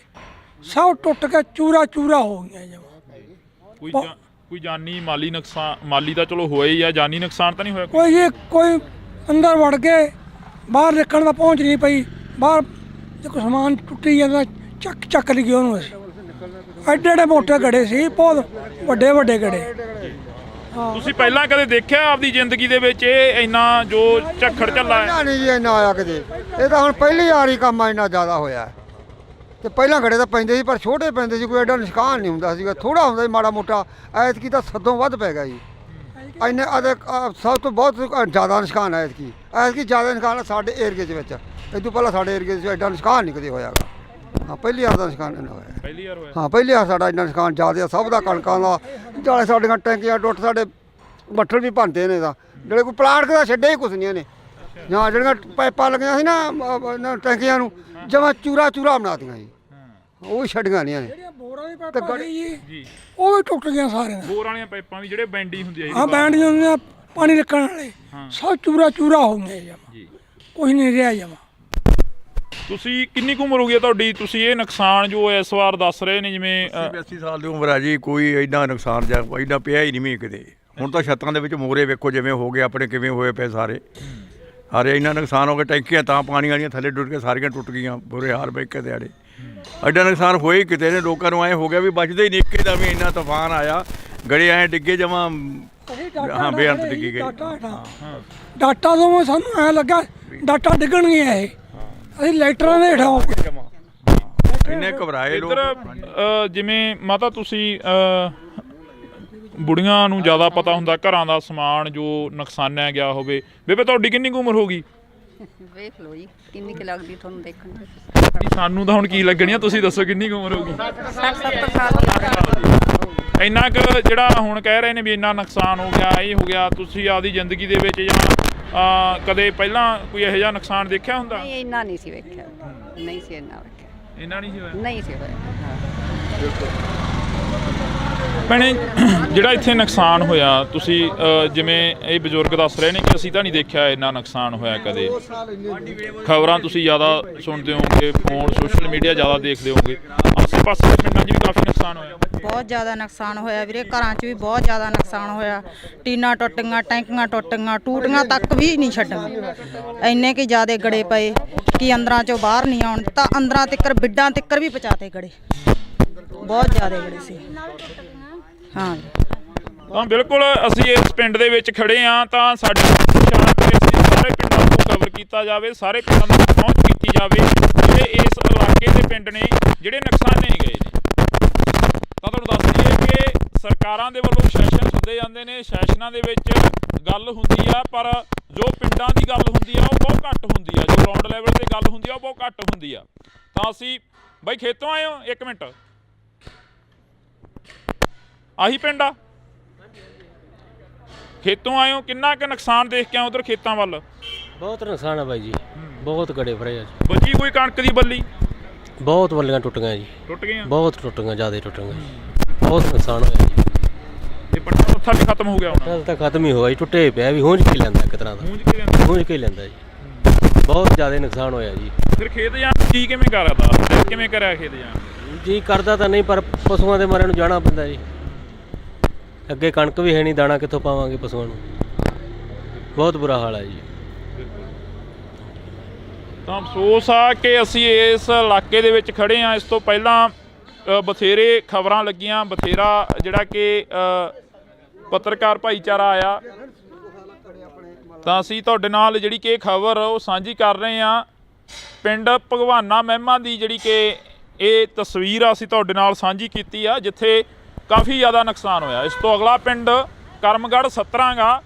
ਸਭ ਟੁੱਟ ਕੇ ਚੂਰਾ ਚੂਰਾ ਹੋ ਗਈਆਂ ਜਮਾਂ। ਕੋਈ ਜਾਨੀ ਮਾਲੀ ਨੁਕਸਾਨ? ਮਾਲੀ ਤਾਂ ਚਲੋ ਹੋਇਆ ਹੀ ਆ, ਜਾਨੀ ਨੁਕਸਾਨ ਤਾਂ ਨਹੀਂ ਹੋਇਆ ਕੋਈ ਅੰਦਰ ਵੜ ਕੇ ਬਾਹਰ ਨਿਕਲਣ ਦਾ ਪਹੁੰਚ ਨਹੀਂ ਪਈ। ਬਾਹਰ ਜੇ ਕੋਈ ਸਮਾਨ ਟੁੱਟੀ ਜਾਂਦਾ ਚੱਕ ਲਈ ਉਹਨੂੰ। ਅਸੀਂ ਐਡੇ ਐਡੇ ਮੋਟੇ ਗੜੇ ਸੀ, ਬਹੁਤ ਵੱਡੇ ਗੜੇ। ਤੁਸੀਂ ਪਹਿਲਾਂ ਕਦੇ ਦੇਖਿਆ ਆਪਦੀ ਜ਼ਿੰਦਗੀ ਦੇ ਵਿੱਚ ਇਹ ਇੰਨਾ ਜੋ ਝੱਖੜ ਝੱਲਾ ਹੈ? ਨਹੀਂ ਜੀ ਇੰਨਾ ਆਇਆ ਕਦੇ। ਇਹ ਤਾਂ ਹੁਣ ਪਹਿਲੀ ਵਾਰੀ ਕੰਮ ਇੰਨਾ ਜ਼ਿਆਦਾ ਹੋਇਆ ਤੇ ਪਹਿਲਾਂ ਗੜੇ ਤਾਂ ਪੈਂਦੇ ਸੀ ਪਰ ਛੋਟੇ ਪੈਂਦੇ ਸੀ, ਕੋਈ ਐਡਾ ਨੁਕਸਾਨ ਨਹੀਂ ਹੁੰਦਾ ਸੀਗਾ, ਥੋੜਾ ਹੁੰਦਾ ਸੀ ਮਾੜਾ ਮੋਟਾ। ਐਤਕੀ ਤਾਂ ਸਦੋਂ ਵੱਧ ਪੈ ਗਿਆ ਜੀ। ਇੰਨੇ ਸਭ ਤੋਂ ਬਹੁਤ ਜ਼ਿਆਦਾ ਨੁਕਸਾਨ ਹੈ ਐਤਕੀ ਜ਼ਿਆਦਾ ਨੁਕਸਾਨ ਸਾਡੇ ਏਰੀਏ ਦੇ ਵਿੱਚ। ਇਹ ਤੋਂ ਪਹਿਲਾਂ ਸਾਡੇ ਏਰੀਏ 'ਚ ਐਡਾ ਨੁਕਸਾਨ ਨਹੀਂ ਕਦੇ ਹੋਇਆਗਾ। ਹਾਂ ਪਹਿਲੀ ਵਾਰ ਦਾ ਨੁਕਸਾਨ ਇੰਨਾ ਹੋਇਆ। ਪਹਿਲੀ ਵਾਰ ਹੋਇਆ? ਹਾਂ ਪਹਿਲੀ ਵਾਰ ਸਾਡਾ ਇੰਨਾ ਨੁਕਸਾਨ ਜ਼ਿਆਦਾ ਸਭ ਦਾ, ਕਣਕਾਂ ਦਾ, ਜਾਲੇ ਸਾਡੀਆਂ ਟੈਂਕੀਆਂ ਟੁੱਟ, ਸਾਡੇ ਬੱਠਲ ਵੀ ਭੰਨਦੇ ਨੇ ਤਾਂ ਜਿਹੜੇ ਕੋਈ ਪਲਾਟ ਦਾ ਛੱਡਿਆ ਹੀ ਕੁਛ ਨਹੀਂ ਇਹਨੇ। ਜਾਂ ਜਿਹੜੀਆਂ ਪਾਈਪਾਂ ਲੱਗੀਆਂ ਸੀ ਨਾ ਟੈਂਕੀਆਂ ਨੂੰ, ਜਮਾਂ ਚੂਰਾ ਬਣਾਤੀਆਂ ਜੀ, ਉਹ ਵੀ ਛੱਡੀਆਂ ਨਹੀਂ ਇਹਨੇ। ਬੋਰਾਂ ਦੀ ਪਾਈਪਾਂ ਜੀ ਉਹ ਵੀ ਟੁੱਟ ਗਈਆਂ ਸਾਰੀਆਂ। ਬੋਰ ਵਾਲੀਆਂ ਪਾਈਪਾਂ ਵੀ ਜਿਹੜੇ ਬੈਂਡੀ ਹੁੰਦੀ ਆ? ਹਾਂ ਬੈਂਡੀਆਂ ਹੁੰਦੀਆਂ, ਪਾਣੀ ਨਿਕਲਣ ਵਾਲੇ, ਸਭ ਚੂਰਾ ਹੋ ਗਏ ਜਮਾਂ, ਕੁਛ ਨਹੀਂ ਰਿਹਾ ਜਮਾਂ। ਤੁਸੀਂ ਕਿੰਨੀ ਕੁ ਉਮਰ ਹੋ ਗਈ ਤੁਹਾਡੀ? ਤੁਸੀਂ ਇਹ ਨੁਕਸਾਨ ਜੋ ਇਸ ਵਾਰ ਦੱਸ ਰਹੇ ਨੇ, ਜਿਵੇਂ 80 ਸਾਲ ਦੀ ਉਮਰ ਆ ਜੀ, ਕੋਈ ਐਡਾ ਨੁਕਸਾਨ ਜਾਂ ਐਡਾ ਪਿਆ ਹੀ ਨਹੀਂ ਮੀਂਹ ਕਿਤੇ। ਹੁਣ ਤਾਂ ਛੱਤਾਂ ਦੇ ਵਿੱਚ ਮੋਰੇ ਵੇਖੋ ਜਿਵੇਂ ਹੋ ਗਏ ਆਪਣੇ, ਕਿਵੇਂ ਹੋਏ ਪਏ ਸਾਰੇ ਇੰਨਾ ਨੁਕਸਾਨ ਹੋ ਗਿਆ। ਟੈਂਕੀਆਂ ਤਾਂ ਪਾਣੀ ਵਾਲੀਆਂ ਥੱਲੇ ਡੁੱਟ ਕੇ ਸਾਰੀਆਂ ਟੁੱਟ ਗਈਆਂ, ਬੁਰੇ ਹਾਲ ਬੈਂਕੇ ਦੇ ਆੜੇ। ਐਡਾ ਨੁਕਸਾਨ ਹੋਏ ਕਿਤੇ ਨੇ, ਲੋਕਾਂ ਨੂੰ ਐਂ ਹੋ ਗਿਆ ਵੀ ਬਚਦੇ ਹੀ ਨਹੀਂ। ਇੱਕੇ ਦਾ ਵੀ ਇੰਨਾ ਤੂਫਾਨ ਆਇਆ, ਗੜੇ ਐਂ ਡਿੱਗੇ ਜਮਾਂ, ਹਾਂ ਬੇਅੰਤ ਡਿੱਗੀ ਗਏ। ਡਾਟਾ ਤੋਂ ਸਾਨੂੰ ਐਂ ਲੱਗਾ ਡਾਟਾ ਡਿੱਗਣਗੇ ਇਹ, ਅਸੀਂ ਲਾਈਟਰਾਂ ਦੇ ਹੇਠਾਂ ਇੰਨੇ ਘਬਰਾਏ ਲੋਕ। ਇੱਧਰ ਜਿਵੇਂ ਮਾਤਾ ਤੁਸੀਂ ਬੁੜੀਆਂ ਨੂੰ ਜ਼ਿਆਦਾ ਪਤਾ ਹੁੰਦਾ ਘਰਾਂ ਦਾ ਸਮਾਨ ਜੋ ਨੁਕਸਾਨਿਆ ਗਿਆ ਹੋਵੇ। ਬੇਬੇ ਤੁਹਾਡੀ ਕਿੰਨੀ ਕੁ ਉਮਰ ਹੋ ਗਈ? ਵੇਖ ਲਓ ਜੀ ਕਿੰਨੀ ਕੁ ਲੱਗਦੀ ਤੁਹਾਨੂੰ ਦੇਖਣ ਨੂੰ। ਨਹੀਂ ਸਾਨੂੰ ਤਾਂ ਹੁਣ ਕੀ ਲੱਗਣੀ ਆ, ਤੁਸੀਂ ਦੱਸੋ ਕਿੰਨੀ ਕੁ ਉਮਰ ਹੋ ਗਈ? 60-70 ਸਾਲ। ਇੰਨਾ ਕੁ ਜਿਹੜਾ ਹੁਣ ਕਹਿ ਰਹੇ ਨੇ ਵੀ ਇੰਨਾ ਨੁਕਸਾਨ ਹੋ ਗਿਆ, ਇਹ ਹੋ ਗਿਆ, ਤੁਸੀਂ ਆਪਦੀ ਜ਼ਿੰਦਗੀ ਦੇ ਵਿੱਚ ਜਾਂ ਕਦੇ ਪਹਿਲਾਂ ਕੋਈ ਇਹੋ ਜਿਹਾ ਨੁਕਸਾਨ ਦੇਖਿਆ ਹੁੰਦਾ? ਨਹੀਂ ਇੰਨਾ ਨਹੀਂ ਸੀ ਵੇਖਿਆ, ਨਹੀਂ ਸੀ ਇੰਨਾ ਵੇਖਿਆ, ਇੰਨਾ ਨਹੀਂ ਸੀ ਹੋਇਆ? ਨਹੀਂ ਸੀ ਹੋਇਆ। ਭੈਣੇ ਜਿਹੜਾ ਇੱਥੇ ਨੁਕਸਾਨ ਹੋਇਆ ਤੁਸੀਂ ਜਿਵੇਂ ਇਹ ਬਜ਼ੁਰਗ ਦੱਸ ਰਹੇ ਨੇ ਕਿ ਅਸੀਂ ਤਾਂ ਨਹੀਂ ਦੇਖਿਆ ਇੰਨਾ ਨੁਕਸਾਨ ਹੋਇਆ ਕਦੇ। ਖਬਰਾਂ ਤੁਸੀਂ ਜ਼ਿਆਦਾ ਸੁਣਦੇ ਹੋਵੋਗੇ, ਫੋਨ ਸੋਸ਼ਲ ਮੀਡੀਆ ਜ਼ਿਆਦਾ ਦੇਖਦੇ ਹੋਵੋਗੇ, ਆਸੇ ਪਾਸੇ ਦੇ ਪਿੰਡਾਂ 'ਚ ਵੀ ਕਾਫੀ ਨੁਕਸਾਨ ਹੋਇਆ। ਬਹੁਤ ਜ਼ਿਆਦਾ ਨੁਕਸਾਨ ਹੋਇਆ ਵੀਰੇ, ਘਰਾਂ 'ਚ ਵੀ ਬਹੁਤ ਜ਼ਿਆਦਾ ਨੁਕਸਾਨ ਹੋਇਆ। ਟੀਨਾਂ ਟੁੱਟ ਗਈਆਂ, ਟੈਂਕੀਆਂ ਟੁੱਟ ਗਈਆਂ, ਟੂਟੀਆਂ ਤੱਕ ਵੀ ਨਹੀਂ ਛੱਡੀਆਂ। ਇੰਨੇ ਕਿ ਜ਼ਿਆਦਾ ਗੜੇ ਪਏ ਕਿ ਅੰਦਰਾਂ 'ਚੋਂ ਬਾਹਰ ਨਹੀਂ ਆਉਣ, ਤਾਂ ਅੰਦਰਾਂ ਤਿੱਕਰ ਬਿੱਡਾਂ ਤਿੱਕਰ ਵੀ ਪਹੁੰਚਾਤੇ ਗੜੇ, ਬਹੁਤ ਜ਼ਿਆਦਾ ਗੜੇ ਸੀ। ਹਾਂ ਤਾਂ ਬਿਲਕੁਲ ਅਸੀਂ ਇਸ ਪਿੰਡ ਦੇ ਵਿੱਚ ਖੜੇ ਹਾਂ, ਤਾਂ ਸਾਡੇ ਇਸ਼ਾਰਾ ਕਰੇ ਅਸੀਂ ਸਾਰੇ ਪਿੰਡਾਂ ਨੂੰ ਕਵਰ ਕੀਤਾ ਜਾਵੇ, ਸਾਰੇ ਪਿੰਡਾਂ ਨੂੰ ਪਹੁੰਚ ਕੀਤੀ ਜਾਵੇ ਜਿਹੜੇ ਇਸ ਇਲਾਕੇ ਦੇ ਪਿੰਡ ਨੇ ਜਿਹੜੇ ਨੁਕਸਾਨੇ ਗਏ ਨੇ। ਤਾਂ ਤੁਹਾਨੂੰ ਦੱਸ ਦਈਏ ਕਿ ਸਰਕਾਰਾਂ ਦੇ ਵੱਲੋਂ ਸੈਸ਼ਨ ਹੁੰਦੇ ਜਾਂਦੇ ਨੇ, ਸੈਸ਼ਨਾਂ ਦੇ ਵਿੱਚ ਗੱਲ ਹੁੰਦੀ ਆ, ਪਰ ਜੋ ਪਿੰਡਾਂ ਦੀ ਗੱਲ ਹੁੰਦੀ ਆ ਉਹ ਬਹੁਤ ਘੱਟ ਹੁੰਦੀ ਆ, ਜੋ ਗਰਾਊਂਡ ਲੈਵਲ ਤੇ ਗੱਲ ਹੁੰਦੀ ਆ ਉਹ ਬਹੁਤ ਘੱਟ ਹੁੰਦੀ ਆ। ਤਾਂ ਅਸੀਂ ਬਾਈ ਖੇਤੋਂ ਆਏ ਹੋ? ਇੱਕ ਮਿੰਟ, ਆਹੀ ਪਿੰਡ ਆ? ਖੇਤੋਂ ਆਏ ਹੋ, ਕਿੰਨਾ ਕੁ ਨੁਕਸਾਨ ਦੇਖ ਕੇ ਆਏ ਉਧਰ ਖੇਤਾਂ ਵੱਲ? ਬਹੁਤ ਨੁਕਸਾਨ ਆ ਬਾਈ ਜੀ, ਬਹੁਤ ਗੜੇ ਫੜੇ ਆ ਜੀ। ਬਚੀ ਕੋਈ ਕਣਕ ਦੀ ਬੱਲੀ? ਬਹੁਤ ਬੱਲੀਆਂ ਟੁੱਟ ਗਈਆਂ ਜੀ, ਟੁੱਟ ਗਈਆਂ, ਬਹੁਤ ਟੁੱਟ ਗਈਆਂ, ਜ਼ਿਆਦਾ ਟੁੱਟ ਗਈਆਂ, ਬਹੁਤ ਨੁਕਸਾਨ ਹੋਇਆ ਜੀ। ਤੇ ਪੱਟਾ ਉੱਥਾ ਵੀ ਖਤਮ ਹੋ ਗਿਆ ਹੁਣ? ਕੱਲ ਤਾਂ ਖਤਮ ਹੀ ਹੋਇਆ ਜੀ, ਟੁੱਟੇ ਪਿਆ ਵੀ ਹੁੰਝ ਕੇ ਲੈਂਦਾ ਇੱਕ ਤਰ੍ਹਾਂ ਦਾ, ਹੁੰਝ ਕੇ ਲੈਂਦਾ ਜੀ, ਬਹੁਤ ਜ਼ਿਆਦਾ ਨੁਕਸਾਨ ਹੋਇਆ ਜੀ। ਫਿਰ ਖੇਤ ਜਾਣ ਕੀ ਕਿਵੇਂ ਕਰਦਾ, ਕਿਵੇਂ ਕਰਿਆ ਖੇਤ ਜਾਣ? ਜੀ ਕਰਦਾ ਤਾਂ ਨਹੀਂ, ਪਰ ਪਸ਼ੂਆਂ ਦੇ ਮਾਰੇ ਨੂੰ ਜਾਣਾ ਪੈਂਦਾ ਜੀ। ਅੱਗੇ ਕਣਕ ਵੀ ਹੈ ਨਹੀਂ, ਦਾਣਾ ਕਿੱਥੋਂ ਪਾਵਾਂਗੇ ਪਸ਼ੂਆਂ ਨੂੰ, ਬਹੁਤ ਬੁਰਾ ਹਾਲ ਹੈ ਜੀ। ਤਾਂ ਅਫਸੋਸ ਆ ਕਿ ਅਸੀਂ ਇਸ ਇਲਾਕੇ ਦੇ ਵਿੱਚ ਖੜੇ ਹਾਂ। ਇਸ ਤੋਂ ਪਹਿਲਾਂ ਬਥੇਰੇ ਖਬਰਾਂ ਲੱਗੀਆਂ, ਬਥੇਰਾ ਜਿਹੜਾ ਕਿ ਪੱਤਰਕਾਰ ਭਾਈਚਾਰਾ ਆਇਆ, ਤਾਂ ਅਸੀਂ ਤੁਹਾਡੇ ਨਾਲ ਜਿਹੜੀ ਕਿ ਖਬਰ ਉਹ ਸਾਂਝੀ ਕਰ ਰਹੇ ਹਾਂ। ਪਿੰਡ ਭਗਵਾਨਾ ਮਹਿਮਾ ਦੀ ਜਿਹੜੀ ਕਿ ਇਹ ਤਸਵੀਰ ਅਸੀਂ ਤੁਹਾਡੇ ਨਾਲ ਸਾਂਝੀ ਕੀਤੀ ਆ, ਜਿੱਥੇ ਕਾਫੀ ਜ਼ਿਆਦਾ ਨੁਕਸਾਨ ਹੋਇਆ। ਇਸ ਤੋਂ ਅਗਲਾ ਪਿੰਡ ਕਰਮਗੜ੍ਹ 17 ਗਾ,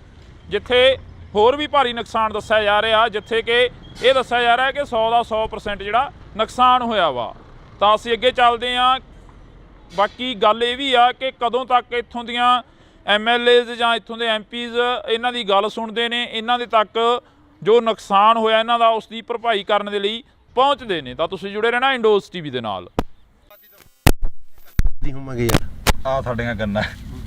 ਜਿੱਥੇ ਹੋਰ ਵੀ ਭਾਰੀ ਨੁਕਸਾਨ ਦੱਸਿਆ ਜਾ ਰਿਹਾ, ਜਿੱਥੇ ਕਿ ਇਹ ਦੱਸਿਆ ਜਾ ਰਿਹਾ ਕਿ 100 ਦਾ 100% ਜਿਹੜਾ ਨੁਕਸਾਨ ਹੋਇਆ ਵਾ। ਤਾਂ ਅਸੀਂ ਅੱਗੇ ਚੱਲਦੇ ਹਾਂ। ਬਾਕੀ ਗੱਲ ਇਹ ਵੀ ਆ ਕਿ ਕਦੋਂ ਤੱਕ ਇੱਥੋਂ ਦੀਆਂ MLAs ਜਾਂ ਇੱਥੋਂ ਦੇ MPs ਇਹਨਾਂ ਦੀ ਗੱਲ ਸੁਣਦੇ ਨੇ, ਇਹਨਾਂ ਦੇ ਤੱਕ ਜੋ ਨੁਕਸਾਨ ਹੋਇਆ ਇਹਨਾਂ ਦਾ ਉਸ ਦੀ ਭਰਪਾਈ ਕਰਨ ਦੇ ਲਈ ਪਹੁੰਚਦੇ ਨੇ। ਤਾਂ ਤੁਸੀਂ ਜੁੜੇ ਰਹਿਣਾ ਇੰਡੋਜ਼ TV ਦੇ ਨਾਲ। ਆ ਸਾਡੀਆਂ ਗੰਨਾਂ,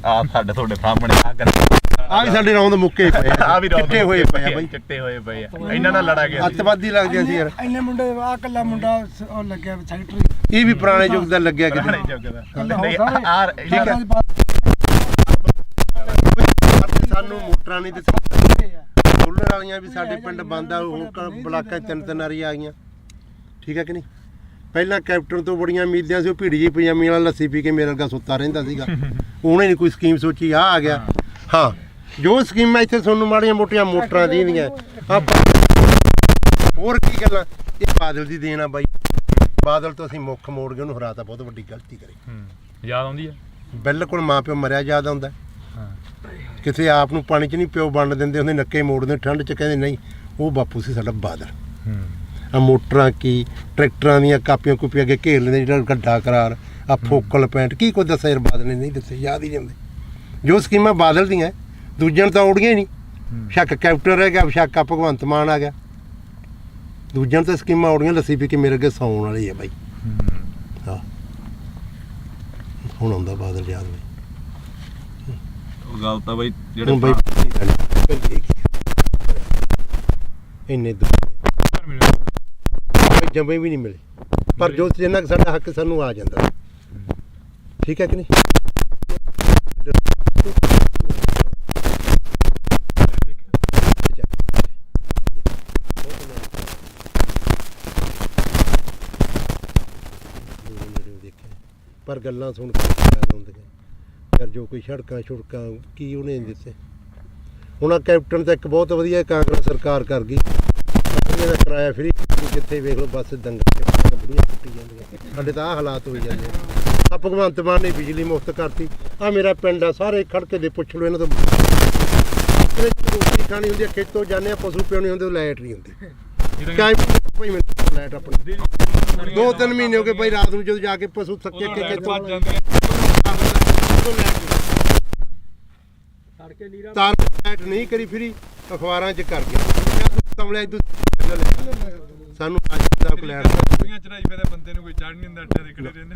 ਆ ਸਾਡੇ ਤੁਹਾਡੇ ਸਾਹਮਣੇ ਆ ਗੰਨਾਂ, ਆ ਵੀ ਸਾਡੇ ਰੌਂਦ ਮੁੱਕੇ ਪਏ ਆ ਵੀ ਚਿੱਟੇ ਹੋਏ ਪਏ ਆ ਬਾਈ, ਚਿੱਟੇ ਹੋਏ ਪਏ ਆ, ਇਹਨਾਂ ਨਾਲ ਲੜਾ ਗਿਆ ਅੱਤਵਾਦੀ ਲੱਗਦੇ ਸੀ ਯਾਰ। ਇੰਨੇ ਮੁੰਡੇ ਆ ਕੱਲਾ ਮੁੰਡਾ ਉਹ ਲੱਗਿਆ ਸੈਕਟਰੀ, ਇਹ ਵੀ ਪੁਰਾਣੇ ਯੁੱਗ ਦਾ ਲੱਗਿਆ ਕਿਤੇ। ਠੀਕ ਹੈ, ਸਾਨੂੰ ਮੋਟਰਾਂ ਨਹੀਂ ਦਿੱਤੀਆਂ, ਸੋਲਰ ਵਾਲੀਆਂ ਵੀ ਸਾਡੇ ਪਿੰਡ ਬੰਦ ਆ, ਹੁਣ ਬਲਾਕਾਂ 'ਚ ਤਿੰਨ ਆਰੀ ਆ ਗਈਆਂ। ਠੀਕ ਹੈ ਕਿ ਨਹੀਂ? ਪਹਿਲਾਂ ਕੈਪਟਨ ਤੋਂ ਬੜੀਆਂ ਉਮੀਦਾਂ ਸੀ, ਉਹ ਭੀੜੀ ਜੀ ਪਜਾਮੀ ਵਾਲਾ ਲੱਸੀ ਪੀ ਕੇ ਮੇਰੇ ਵਰਗਾ ਸੁੱਤਾ ਰਹਿੰਦਾ ਸੀਗਾ, ਉਹਨੇ ਨਹੀਂ ਕੋਈ ਸਕੀਮ ਸੋਚੀ, ਆ ਗਿਆ। ਹਾਂ, ਜੋ ਸਕੀਮਾਂ ਇੱਥੇ ਤੁਹਾਨੂੰ ਮਾੜੀਆਂ ਮੋਟੀਆਂ ਮੋਟਰਾਂ ਦੀਆਂ ਹੋਰ ਕੀ ਗੱਲਾਂ, ਇਹ ਬਾਦਲ ਦੀ ਦੇਣ ਆ ਬਾਈ। ਬਾਦਲ ਤੋਂ ਅਸੀਂ ਮੁੱਖ ਮੋੜ ਕੇ ਉਹਨੂੰ ਹਰਾਤਾ, ਬਹੁਤ ਵੱਡੀ ਗਲਤੀ ਕਰੀ। ਯਾਦ ਆਉਂਦੀ ਆ? ਬਿਲਕੁਲ ਮਾਂ ਪਿਓ ਮਰਿਆ ਯਾਦ ਆਉਂਦਾ। ਕਿਸੇ ਆਪ ਨੂੰ ਪਾਣੀ 'ਚ ਨਹੀਂ ਪਿਓ ਵੰਡ ਦਿੰਦੇ, ਉਹਦੇ ਨੱਕੇ ਮੋੜਦੇ ਠੰਡ 'ਚ, ਕਹਿੰਦੇ ਨਹੀਂ ਉਹ ਬਾਪੂ ਸੀ ਸਾਡਾ ਬਾਦਲ। ਆ ਮੋਟਰਾਂ ਕੀ ਟਰੈਕਟਰਾਂ ਦੀਆਂ ਕਾਪੀਆਂ ਕੂਪੀਆਂ ਅੱਗੇ ਘੇਰ ਲੈਂਦੇ, ਜਿਹੜਾ ਗੱਡਾ ਕਰਾਰ ਆ ਫੋਕਲ ਪੈਂਟ, ਕੀ ਕੁਝ ਦੱਸਿਆ ਯਾਰ ਬਾਦਲ ਨੇ ਨਹੀਂ ਦੱਸਿਆ, ਯਾਦ ਹੀ ਨਹੀਂ ਆਉਂਦੇ। ਜੋ ਸਕੀਮਾਂ ਬਾਦਲ ਦੀਆਂ ਦੂਜਿਆਂ ਨੂੰ ਤਾਂ ਔੜੀਆਂ ਹੀ ਨਹੀਂ। ਸ਼ੱਕ ਕੈਪਟਨ ਰਹਿ ਗਿਆ, ਸ਼ੱਕ ਆ ਭਗਵੰਤ ਮਾਨ ਆ ਗਿਆ, ਦੂਜਿਆਂ ਨੂੰ ਤਾਂ ਸਕੀਮਾਂ ਔੜੀਆਂ, ਲੱਸੀ ਪੀ ਕੇ ਮੇਰੇ ਅੱਗੇ ਸੌਣ ਵਾਲੀ ਆ ਬਾਈ। ਹਾਂ, ਹੁਣ ਆਉਂਦਾ ਬਾਦਲ ਯਾਦ ਬਾਈ। ਉਹ ਗੱਲ ਤਾਂ ਬਾਈ ਜਿਹੜੇ ਬਾਈ ਇੰਨੇ ਜੰਮੇ ਵੀ ਨਹੀਂ ਮਿਲੇ, ਪਰ ਜੋ ਜਿੰਨਾ ਕੁ ਸਾਡਾ ਹੱਕ ਸਾਨੂੰ ਆ ਜਾਂਦਾ। ਠੀਕ ਹੈ ਕਿ ਨਹੀਂ? ਪਰ ਗੱਲਾਂ ਸੁਣ ਕੇ ਯਾਦ ਆਉਂਦੀਆਂ ਯਾਰ, ਜੋ ਕੋਈ ਸੜਕਾਂ ਛੁੜਕਾਂ ਕੀ ਉਹਨੇ ਦਿੱਤੇ। ਹੁਣ ਆ ਕੈਪਟਨ ਤਾਂ ਇੱਕ ਬਹੁਤ ਵਧੀਆ ਕਾਂਗਰਸ ਸਰਕਾਰ ਕਰ ਗਈ, ਦਾ ਕਿਰਾਇਆ ਫਰੀ, ਜਿੱਥੇ ਵੇਖ ਲਓ ਬੱਸ ਦੰਗਲ ਬੁੜੀਆਂ ਕੁੱਟੀ ਜਾਂਦੀਆਂ। ਸਾਡੇ ਤਾਂ ਆਹ ਹਾਲਾਤ ਹੋਈ ਜਾਂਦੇ ਆ। ਭਗਵੰਤ ਮਾਨ ਨੇ ਬਿਜਲੀ ਮੁਫਤ ਕਰਤੀ। ਆ ਮੇਰਾ ਪਿੰਡ ਆ, ਸਾਰੇ ਖੜਕੇ ਦੇ ਪੁੱਛ ਲਓ ਇਹਨਾਂ ਤੋਂ। ਰੋਟੀ ਖਾਣੀ ਹੁੰਦੀ ਆ, ਖੇਤੋਂ ਜਾਂਦੇ ਆ, ਪਸ਼ੂ ਪਿਉਣੇ ਹੁੰਦੇ, ਲਾਈਟ ਨਹੀਂ ਹੁੰਦੀ। ਭਾਈ ਮੈਨੂੰ ਲਾਈਟ ਆਪਣੀ 2-3 ਮਹੀਨੇ ਹੋ ਗਏ ਭਾਈ, ਰਾਤ ਨੂੰ ਜਦੋਂ ਜਾ ਕੇ ਪਸ਼ੂ ਥੱਕੇ ਕੇ ਖੇਤੋਂ ਤਾਰ ਲਾਈਟ ਨਹੀਂ ਕਰੀ ਫਰੀ, ਅਖਬਾਰਾਂ 'ਚ ਕਰ ਗਿਆ ਸਾਨੂੰ ਅੱਜ ਦਾ ਕਲੈਰ ਚੜਾਈ ਫਿਰ ਬੰਦੇ ਨੂੰ ਕੋਈ ਚੜ ਨਹੀਂ ਦਿੰਦਾ, ਅੱਡੇ ਦੇ ਖੜੇ ਰਹਿੰਦੇ।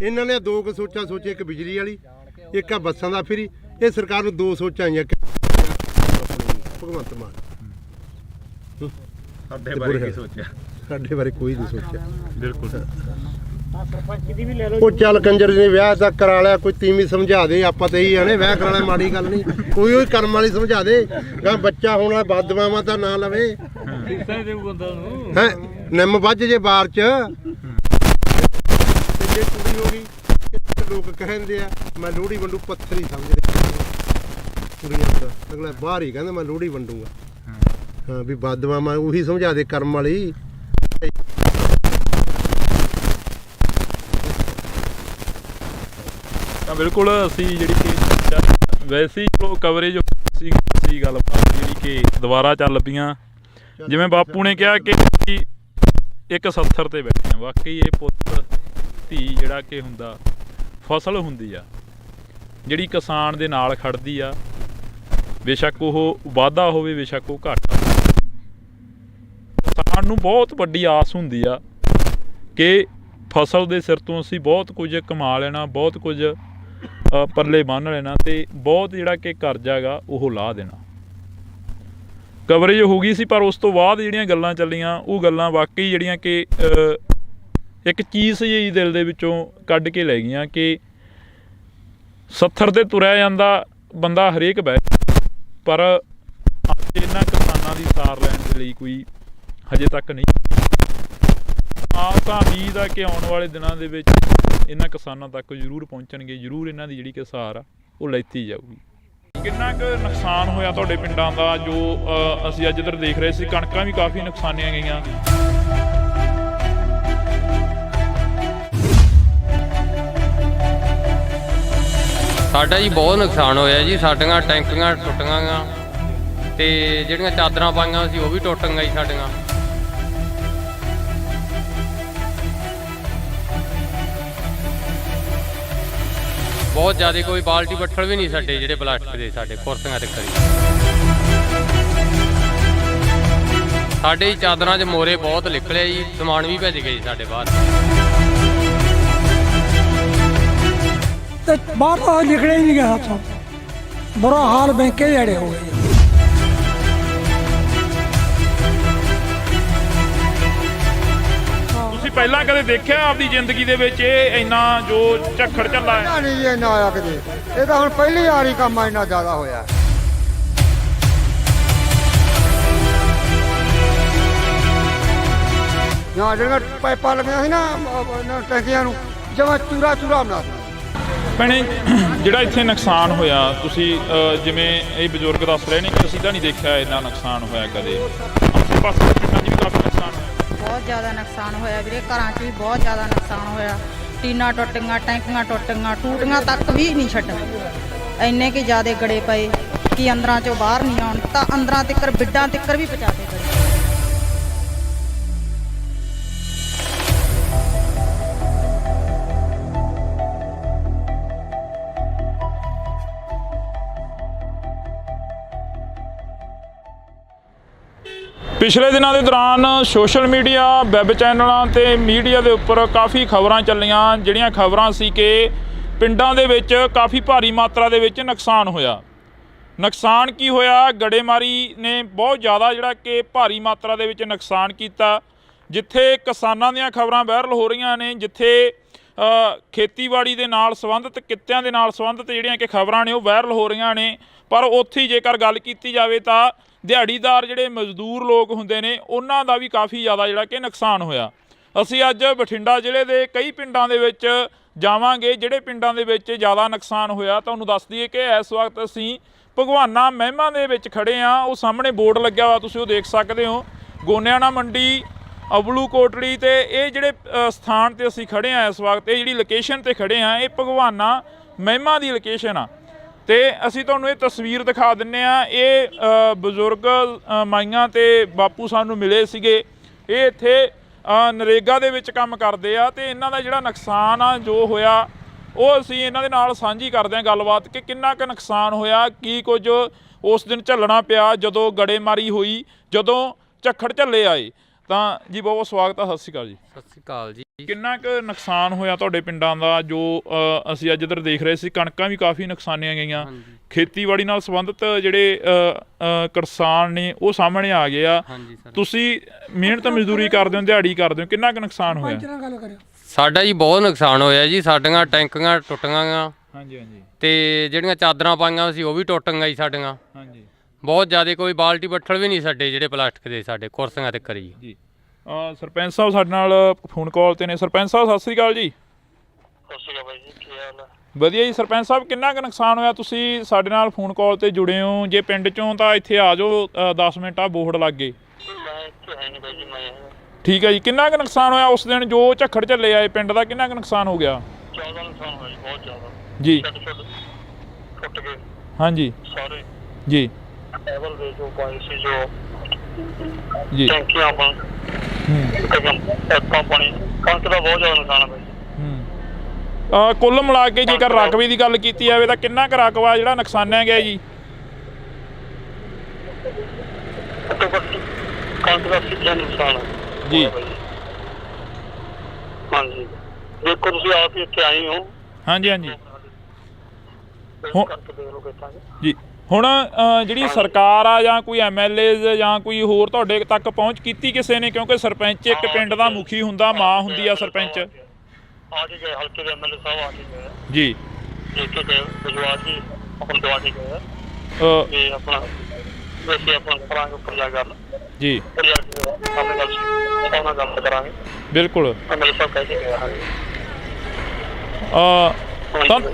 ਇਹਨਾਂ ਨੇ ਦੋ ਕੁ ਸੋਚਾਂ ਸੋਚੀ, ਇੱਕ ਬਿਜਲੀ ਵਾਲੀ, ਇੱਕ ਆ ਬੱਸਾਂ ਦਾ ਫਰੀ। ਇਹ ਸਰਕਾਰ ਨੂੰ ਦੋ ਸੋਚਾਂ ਆਈਆਂ ਭਗਵੰਤ ਮਾਨ। ਸਾਡੇ ਬਾਰੇ ਕੀ ਸੋਚਿਆ? ਸਾਡੇ ਬਾਰੇ ਕੋਈ ਨਹੀਂ ਸੋਚਿਆ। ਬਿਲਕੁਲ। ਉਹ ਚੱਲ ਕੰਜਰ ਨੇ ਵਿਆਹ ਤਾਂ ਕਰਾ ਲਿਆ, ਕੋਈ ਤੀਵੀਂ ਸਮਝਾ ਦੇ। ਆਪਾਂ ਤਾਂ ਇਹੀ ਆਣੇ ਵਿਆਹ ਕਰਾਣਾ ਮਾੜੀ ਗੱਲ ਨਹੀਂ, ਕੋਈ ਉਹ ਕਰਮ ਵਾਲੀ ਸਮਝਾ ਦੇ। ਗਾ ਬੱਚਾ ਹੋਣਾ ਬਦਦੁਆਵਾਂ ਤਾਂ ਨਾ ਲਵੇ ਹੈ, ਨਿੰਮ ਵੱਜ ਜੇ ਬਾਰ ਚ। ਤੇ ਜੇ ਕੁੜੀ ਹੋ ਗਈ, ਲੋਕ ਕਹਿੰਦੇ ਆ ਮੈਂ ਲੋਹੜੀ ਵੰਡੂ, ਪੱਥਰ ਹੀ ਸਮਝਦੇ ਕੁੜੀਆਂ ਦਾ। ਅਗਲਾ ਬਾਹਰ ਹੀ ਕਹਿੰਦਾ ਮੈਂ ਲੋਹੜੀ ਵੰਡੂਗਾ। ਹਾਂ ਵੀ ਬਦਦੁਆਵਾਂ ਉਹੀ ਸਮਝਾ ਦੇ ਕਰਮ ਵਾਲੀ। ਤਾਂ ਬਿਲਕੁਲ ਅਸੀਂ ਜਿਹੜੀ ਕਿ ਵੈਸੇ ਹੀ ਚਲੋ ਕਵਰੇਜ ਸੀ ਗੱਲਬਾਤ ਜਿਹੜੀ ਕਿ ਦੁਬਾਰਾ ਚੱਲ ਪਈਆਂ। ਜਿਵੇਂ ਬਾਪੂ ਨੇ ਕਿਹਾ ਕਿ ਇੱਕ 70 ਤੇ ਬੈਠੇ ਆ, ਵਾਕਈ ਇਹ ਪੁੱਤ ਧੀ ਜਿਹੜਾ ਕਿ ਹੁੰਦਾ ਫਸਲ ਹੁੰਦੀ ਆ ਜਿਹੜੀ ਕਿਸਾਨ ਦੇ ਨਾਲ ਖੜਦੀ ਆ, ਬੇਸ਼ੱਕ ਉਹ ਵਾਧਾ ਹੋਵੇ ਬੇਸ਼ੱਕ ਉਹ ਘਾਟਾ। ਕਿਸਾਨ ਨੂੰ ਬਹੁਤ ਵੱਡੀ ਆਸ ਹੁੰਦੀ ਆ ਕਿ ਫਸਲ ਦੇ ਸਿਰ ਤੋਂ ਅਸੀਂ ਬਹੁਤ ਕੁਝ ਕਮਾ ਲੈਣਾ, ਬਹੁਤ ਕੁਝ ਪੱਲੇ ਬੰਨ੍ਹ ਲੈਣਾ ਅਤੇ ਬਹੁਤ ਜਿਹੜਾ ਕਿ ਕਰਜ਼ਾ ਹੈਗਾ ਉਹ ਲਾਹ ਦੇਣਾ। ਕਵਰੇਜ ਹੋ ਗਈ ਸੀ, ਪਰ ਉਸ ਤੋਂ ਬਾਅਦ ਜਿਹੜੀਆਂ ਗੱਲਾਂ ਚੱਲੀਆਂ ਉਹ ਗੱਲਾਂ ਵਾਕਈ ਜਿਹੜੀਆਂ ਕਿ ਇੱਕ ਚੀਜ਼ ਜਿਹੀ ਦਿਲ ਦੇ ਵਿੱਚੋਂ ਕੱਢ ਕੇ ਲੈ ਗਈਆਂ ਕਿ 70 ਤੇ ਤੁਰਿਆ ਜਾਂਦਾ ਬੰਦਾ ਹਰੇਕ ਬਹਿ, ਪਰ ਅੱਜ ਇਹਨਾਂ ਕਿਸਾਨਾਂ ਦੀ ਸਾਰ ਲੈਣ ਦੇ ਲਈ ਕੋਈ ਹਜੇ ਤੱਕ ਨਹੀਂ। ਆਸ ਤਾਂ ਉਮੀਦ ਆ ਕਿ ਆਉਣ ਵਾਲੇ ਦਿਨਾਂ ਦੇ ਵਿੱਚ ਇਹਨਾਂ ਕਿਸਾਨਾਂ ਤੱਕ ਜ਼ਰੂਰ ਪਹੁੰਚਣਗੇ, ਜ਼ਰੂਰ ਇਹਨਾਂ ਦੀ ਜਿਹੜੀ ਕਿ ਸਾਰ ਆ ਉਹ ਲੈਤੀ ਜਾਊਗੀ। ਕਿੰਨਾ ਕੁ ਨੁਕਸਾਨ ਹੋਇਆ ਤੁਹਾਡੇ ਪਿੰਡਾਂ ਦਾ? ਜੋ ਅਸੀਂ ਅੱਜ ਇੱਧਰ ਦੇਖ ਰਹੇ ਸੀ, ਕਣਕਾਂ ਵੀ ਕਾਫੀ ਨੁਕਸਾਨੀਆਂ ਗਈਆਂ। ਸਾਡਾ ਜੀ ਬਹੁਤ ਨੁਕਸਾਨ ਹੋਇਆ ਜੀ। ਸਾਡੀਆਂ ਟੈਂਕੀਆਂ ਟੁੱਟ ਗਈਆਂ ਤੇ ਜਿਹੜੀਆਂ ਚਾਦਰਾਂ ਪਾਈਆਂ ਸੀ ਉਹ ਵੀ ਟੁੱਟ ਗਈਆਂ ਜੀ ਸਾਡੀਆਂ। ਬਹੁਤ ਜ਼ਿਆਦਾ ਕੋਈ ਬਾਲਟੀ ਬੱਠਲ ਵੀ ਨਹੀਂ ਸਾਡੇ ਜਿਹੜੇ ਪਲਾਸਟਿਕ ਦੇ ਸਾਡੇ ਕੁਰਸੀਆਂ ਤੇ ਕਰੀ। ਸਾਡੇ ਚਾਦਰਾਂ 'ਚ ਮੋਰੇ ਬਹੁਤ ਨਿਕਲਿਆ ਜੀ, ਸਮਾਨ ਵੀ ਭੱਜ ਗਿਆ ਜੀ ਸਾਡੇ ਬਾਹਰ। ਤੇ ਬਾਹਰ ਤਾਂ ਨਿਕਲਿਆ ਹੀ ਨਹੀਂ ਗਿਆ ਹੱਥੋਂ, ਬੁਰਾ ਹਾਲ ਬੈਂਕੇ ਜਿਹੜੇ ਹੋ ਗਏ। ਤੁਸੀਂ ਪਹਿਲਾਂ ਕਦੇ ਦੇਖਿਆ ਆਪਦੀ ਜ਼ਿੰਦਗੀ ਦੇ ਵਿੱਚ ਇਹ ਇੰਨਾ ਜੋ ਝੱਖੜ ਝੱਲਾ ਹੈ? ਨਹੀਂ ਜੀ ਇੰਨਾ ਆਇਆ ਕਿਤੇ, ਇਹ ਤਾਂ ਹੁਣ ਪਹਿਲੀ ਵਾਰੀ ਕੰਮ ਇੰਨਾ ਜ਼ਿਆਦਾ ਹੋਇਆ। ਜਾਂ ਜਿਹੜੀਆਂ ਪਾਈਪਾਂ ਲੱਗੀਆਂ ਸੀ ਨਾ ਟੈਂਕੀਆਂ ਨੂੰ, ਜਮਾਂ ਚੂਰਾ ਬਣਾ ਦਿੱਤਾ। ਭੈਣੇ, ਜਿਹੜਾ ਇੱਥੇ ਨੁਕਸਾਨ ਹੋਇਆ, ਤੁਸੀਂ ਜਿਵੇਂ ਇਹ ਬਜ਼ੁਰਗ ਦੱਸ ਰਹੇ ਨੇ ਕਿ ਅਸੀਂ ਤਾਂ ਨਹੀਂ ਦੇਖਿਆ ਇੰਨਾ ਨੁਕਸਾਨ ਹੋਇਆ ਕਦੇ। ਆਸੇ ਪਾਸੇ ਦੇ ਪਿੰਡਾਂ 'ਚ ਵੀ ਕਾਫੀ ਨੁਕਸਾਨ ਹੋਇਆ। ਬਹੁਤ ਜ਼ਿਆਦਾ ਨੁਕਸਾਨ ਹੋਇਆ ਵੀਰੇ, ਘਰਾਂ 'ਚ ਵੀ ਬਹੁਤ ਜ਼ਿਆਦਾ ਨੁਕਸਾਨ ਹੋਇਆ। ਟੀਨਾਂ ਟੁੱਟ ਗਈਆਂ, ਟੈਂਕੀਆਂ ਟੁੱਟ ਗਈਆਂ, ਟੂਟੀਆਂ ਤੱਕ ਵੀ ਨਹੀਂ ਛੱਡੀਆਂ। ਇੰਨੇ ਕਿ ਜ਼ਿਆਦਾ ਗੜੇ ਪਏ ਕਿ ਅੰਦਰਾਂ 'ਚੋਂ ਬਾਹਰ ਨਹੀਂ ਆਉਣ, ਤਾਂ ਅੰਦਰਾਂ ਤੱਕ ਬਿੱਡਾਂ ਤੱਕ ਵੀ ਪਹੁੰਚਾਤੇ ਗਏ। ਪਿਛਲੇ ਦਿਨਾਂ ਦੇ ਦੌਰਾਨ ਸੋਸ਼ਲ ਮੀਡੀਆ, ਵੈਬ ਚੈਨਲਾਂ ਤੇ ਮੀਡੀਆ ਦੇ ਉੱਪਰ ਕਾਫੀ ਖਬਰਾਂ ਚੱਲੀਆਂ, ਜਿਹੜੀਆਂ ਖਬਰਾਂ ਸੀ ਕਿ ਪਿੰਡਾਂ ਦੇ ਵਿੱਚ ਕਾਫੀ ਭਾਰੀ ਮਾਤਰਾ ਦੇ ਵਿੱਚ ਨੁਕਸਾਨ ਹੋਇਆ। ਨੁਕਸਾਨ ਕੀ ਹੋਇਆ? ਗੜੇਮਾਰੀ ਨੇ ਬਹੁਤ ਜ਼ਿਆਦਾ ਜਿਹੜਾ ਕਿ ਭਾਰੀ ਮਾਤਰਾ ਦੇ ਵਿੱਚ ਨੁਕਸਾਨ ਕੀਤਾ। ਜਿੱਥੇ ਕਿਸਾਨਾਂ ਦੀਆਂ ਖਬਰਾਂ ਵਾਇਰਲ ਹੋ ਰਹੀਆਂ ਨੇ, ਜਿੱਥੇ ਖੇਤੀਬਾੜੀ ਦੇ ਨਾਲ ਸੰਬੰਧਿਤ ਕਿੱਤਿਆਂ ਦੇ ਨਾਲ ਸੰਬੰਧਿਤ ਜਿਹੜੀਆਂ ਕਿ ਖਬਰਾਂ ਨੇ ਉਹ ਵਾਇਰਲ ਹੋ ਰਹੀਆਂ ਨੇ, ਪਰ ਉੱਥੇ ਜੇਕਰ ਗੱਲ ਕੀਤੀ ਜਾਵੇ ਤਾਂ ਦਿਹਾੜੀਦਾਰ ਜਿਹੜੇ ਮਜ਼ਦੂਰ ਲੋਕ ਹੁੰਦੇ ਨੇ ਉਹਨਾਂ ਦਾ ਵੀ ਕਾਫੀ ਜ਼ਿਆਦਾ ਜਿਹੜਾ ਕਿ ਨੁਕਸਾਨ ਹੋਇਆ। ਅਸੀਂ ਅੱਜ ਬਠਿੰਡਾ ਜ਼ਿਲ੍ਹੇ ਦੇ ਕਈ ਪਿੰਡਾਂ ਦੇ ਵਿੱਚ ਜਾਵਾਂਗੇ, ਜਿਹੜੇ ਪਿੰਡਾਂ ਦੇ ਵਿੱਚ ਜ਼ਿਆਦਾ ਨੁਕਸਾਨ ਹੋਇਆ। ਤੁਹਾਨੂੰ ਦੱਸ ਦਈਏ ਕਿ ਇਸ ਵਕਤ ਅਸੀਂ ਭਗਵਾਨਾ ਮਹਿਮਾ ਦੇ ਵਿੱਚ ਖੜ੍ਹੇ ਹਾਂ। ਉਹ ਸਾਹਮਣੇ ਬੋਰਡ ਲੱਗਿਆ ਵਾ, ਤੁਸੀਂ ਉਹ ਦੇਖ ਸਕਦੇ ਹੋ, ਗੋਨਿਆਣਾ ਮੰਡੀ, ਅਬਲੂ ਕੋਟੜੀ। ਤੇ ਇਹ ਜਿਹੜੇ ਸਥਾਨ 'ਤੇ ਅਸੀਂ ਖੜ੍ਹੇ ਹਾਂ ਇਸ ਵਕਤ, ਇਹ ਜਿਹੜੀ ਲੋਕੇਸ਼ਨ 'ਤੇ ਖੜ੍ਹੇ ਹਾਂ, ਇਹ ਭਗਵਾਨਾ ਮਹਿਮਾ ਦੀ ਲੋਕੇਸ਼ਨ ਆ। ਤੇ ਅਸੀਂ ਤੁਹਾਨੂੰ ਇਹ ਤਸਵੀਰ ਦਿਖਾ ਦਿੰਨੇ ਆ। ਇਹ ਬਜ਼ੁਰਗ ਮਾਈਆਂ ਤੇ ਬਾਪੂ ਸਾਨੂੰ ਮਿਲੇ ਸੀਗੇ। ਇਹ ਇੱਥੇ ਨਰੇਗਾ ਦੇ ਵਿੱਚ ਕੰਮ ਕਰਦੇ ਆ ਤੇ ਇਹਨਾਂ ਦਾ ਜਿਹੜਾ ਨੁਕਸਾਨ ਆ ਜੋ ਹੋਇਆ ਉਹ ਅਸੀਂ ਇਹਨਾਂ ਦੇ ਨਾਲ ਸਾਂਝੀ ਕਰਦੇ ਹਾਂ ਗੱਲਬਾਤ ਕਿ ਕਿੰਨਾ ਕੁ ਨੁਕਸਾਨ ਹੋਇਆ, ਕੀ ਕੁਝ ਉਸ ਦਿਨ ਝੱਲਣਾ ਪਿਆ ਜਦੋਂ ਗੜੇਮਾਰੀ ਹੋਈ, ਜਦੋਂ ਝੱਖੜ ਝੱਲੇ ਆਏ। ਤਾਂ ਜੀ ਬਹੁਤ ਸਵਾਗਤ ਆ, ਸਤਿ ਸ਼੍ਰੀ ਅਕਾਲ ਜੀ। ਸਤਿ ਸ਼੍ਰੀ ਅਕਾਲ ਜੀ। ਕਿੰਨਾ ਕੁ ਨੁਕਸਾਨ ਹੋਇਆ ਤੁਹਾਡੇ ਪਿੰਡਾਂ ਦਾ ਜੋ ਅਸੀਂ ਅੱਜ ਇੱਧਰ ਦੇਖ ਰਹੇ ਸੀ? ਕਣਕਾਂ ਵੀ ਕਾਫੀ ਨੁਕਸਾਨੀਆਂ ਗਈਆਂ, ਖੇਤੀਬਾੜੀ ਨਾਲ ਸੰਬੰਧਿਤ ਜਿਹੜੇ ਕਿਸਾਨ ਨੇ ਉਹ ਸਾਹਮਣੇ ਆ ਗਏ ਆ। ਤੁਸੀਂ ਮਿਹਨਤ ਮਜ਼ਦੂਰੀ ਕਰਦੇ ਹੋ, ਦਿਹਾੜੀ ਕਰਦੇ ਹੋ, ਕਿੰਨਾ ਕੁ ਨੁਕਸਾਨ ਹੋਇਆ? ਸਾਡਾ ਜੀ ਬਹੁਤ ਨੁਕਸਾਨ ਹੋਇਆ ਜੀ। ਸਾਡੀਆਂ ਟੈਂਕੀਆਂ ਟੁੱਟ ਗਈਆਂ, ਤੇ ਜਿਹੜੀਆਂ ਚਾਦਰਾਂ ਪਾਈਆਂ ਸੀ ਉਹ ਵੀ ਟੁੱਟ ਗਈਆਂ ਜੀ ਸਾਡੀਆਂ। ਬਹੁਤ ਜ਼ਿਆਦਾ, ਕੋਈ ਬਾਲਟੀ ਬੱਠਲ ਵੀ ਨਹੀਂ ਸਾਡੇ ਜਿਹੜੇ ਪਲਾਸਟਿਕ ਦੇ ਸਾਡੇ ਕੁਰਸੀਆਂ ਤੇ ਕਰੀ ਜੀ। ਸਰਪੰਚ ਸਾਹਿਬ ਸਾਡੇ ਨਾਲ ਫੋਨ ਕਾਲ ਤੇ ਨੇ। ਸਰਪੰਚ ਸਾਹਿਬ ਸਤਿ ਸ੍ਰੀ ਅਕਾਲ ਜੀ। ਸਤਿ ਸ਼੍ਰੀ ਅਕਾਲ ਬਾਈ ਜੀ, ਕੀ ਹਾਲ ਹੈ? ਵਧੀਆ ਜੀ। ਸਰਪੰਚ ਸਾਹਿਬ ਕਿੰਨਾ ਕੁ ਨੁਕਸਾਨ ਹੋਇਆ? ਤੁਸੀਂ ਸਾਡੇ ਨਾਲ ਫੋਨ ਕਾਲ ਤੇ ਜੁੜੇ ਹੋ, ਜੇ ਪਿੰਡ ਚੋਂ ਤਾਂ ਇੱਥੇ ਆ ਜਾਓ, 10 ਮਿੰਟ ਆ ਬੋਰਡ ਲੱਗ ਗਏ। ਮੈਂ ਇੱਥੇ ਹੈ ਨਹੀਂ ਬਾਈ ਜੀ, ਮੈਂ ਠੀਕ ਹੈ ਜੀ। ਕਿੰਨਾ ਕੁ ਨੁਕਸਾਨ ਹੋਇਆ ਉਸ ਦਿਨ ਜੋ ਝੱਖੜ ਝੱਲੇ ਆਏ ਪਿੰਡ ਦਾ? ਕਿੰਨਾ ਕੁ ਨੁਕਸਾਨ ਹੋ ਗਿਆ? ਜ਼ਿਆਦਾ ਨੁਕਸਾਨ ਹੋਇਆ ਜੀ, ਬਹੁਤ ਜ਼ਿਆਦਾ ਜੀ। ਟੁੱਟ ਗਏ ਹਾਂਜੀ ਸਾਰੇ ਜੀ ਟੇਬਲ ਦੇ ਜੋ ਪਾਏ ਸੀ, ਜੋ ਜੀ। ਟੈਂਕੀਆਂ ਪਾਣੀ ਕਣਕ ਦਾ ਬਹੁਤ ਜ਼ਿਆਦਾ ਨੁਕਸਾਨ ਹੈ ਬਾਈ ਜੀ। ਕੁੱਲ ਮਿਲਾ ਕੇ ਜੇਕਰ ਰਕਬੇ ਦੀ ਗੱਲ ਕੀਤੀ ਜਾਵੇ ਤਾਂ ਕਿੰਨਾ ਕੁ ਰਕਬਾ ਜਿਹੜਾ ਨੁਕਸਾਨਿਆ ਗਿਆ ਜੀ? ਕਣਕ ਦਾ ਸਿੱਧਾ ਨੁਕਸਾਨ ਹੈ ਜੀ। ਹਾਂਜੀ, ਦੇਖੋ ਤੁਸੀਂ ਆਪ ਹੀ ਇੱਥੇ ਆਏ ਹੋ। ਹਾਂਜੀ ਹਾਂਜੀ ਕਰਕੇ ਦੇਖ ਲਓ ਕਿੱਦਾਂ ਜੀ। ਹੁਣ ਜਿਹੜੀ ਸਰਕਾਰ ਆ ਜਾਂ ਕੋਈ MLA ਜਾਂ ਕੋਈ ਹੋਰ ਤੁਹਾਡੇ ਤੱਕ ਪਹੁੰਚ ਕੀਤੀ ਕਿਸੇ ਨੇ? ਕਿਉਂਕਿ ਸਰਪੰਚ ਇੱਕ ਪਿੰਡ ਦਾ ਮੁਖੀ ਹੁੰਦਾ, ਮਾਂ ਹੁੰਦੀ ਆ ਸਰਪੰਚ। ਆ ਕੇ ਗਏ ਹਲਕੇ ਦੇ MLA ਸਾਹਿਬ, ਆ ਕੇ ਗਏ ਜੀ। ਦੇਖ ਕੇ ਗਏ, ਵਿਜਵਾਰ ਜੀ ਆਪਣੀ ਦਵਾ ਕੇ ਗਏ ਤੇ ਆਪਣਾ ਵੈਸੇ ਆਪਣਾ ਕਰਾਂਗੇ ਉੱਪਰ ਜਾ ਗੱਲ ਜੀ। ਉੱਪਰ ਜਾ ਕੇ ਆਪਣੇ ਗੱਲ ਕਰਾਂਗੇ। ਬਿਲਕੁਲ। MLA ਸਾਹਿਬ ਕਹਿ ਕੇ ਗਏ। ਹਾਂਜੀ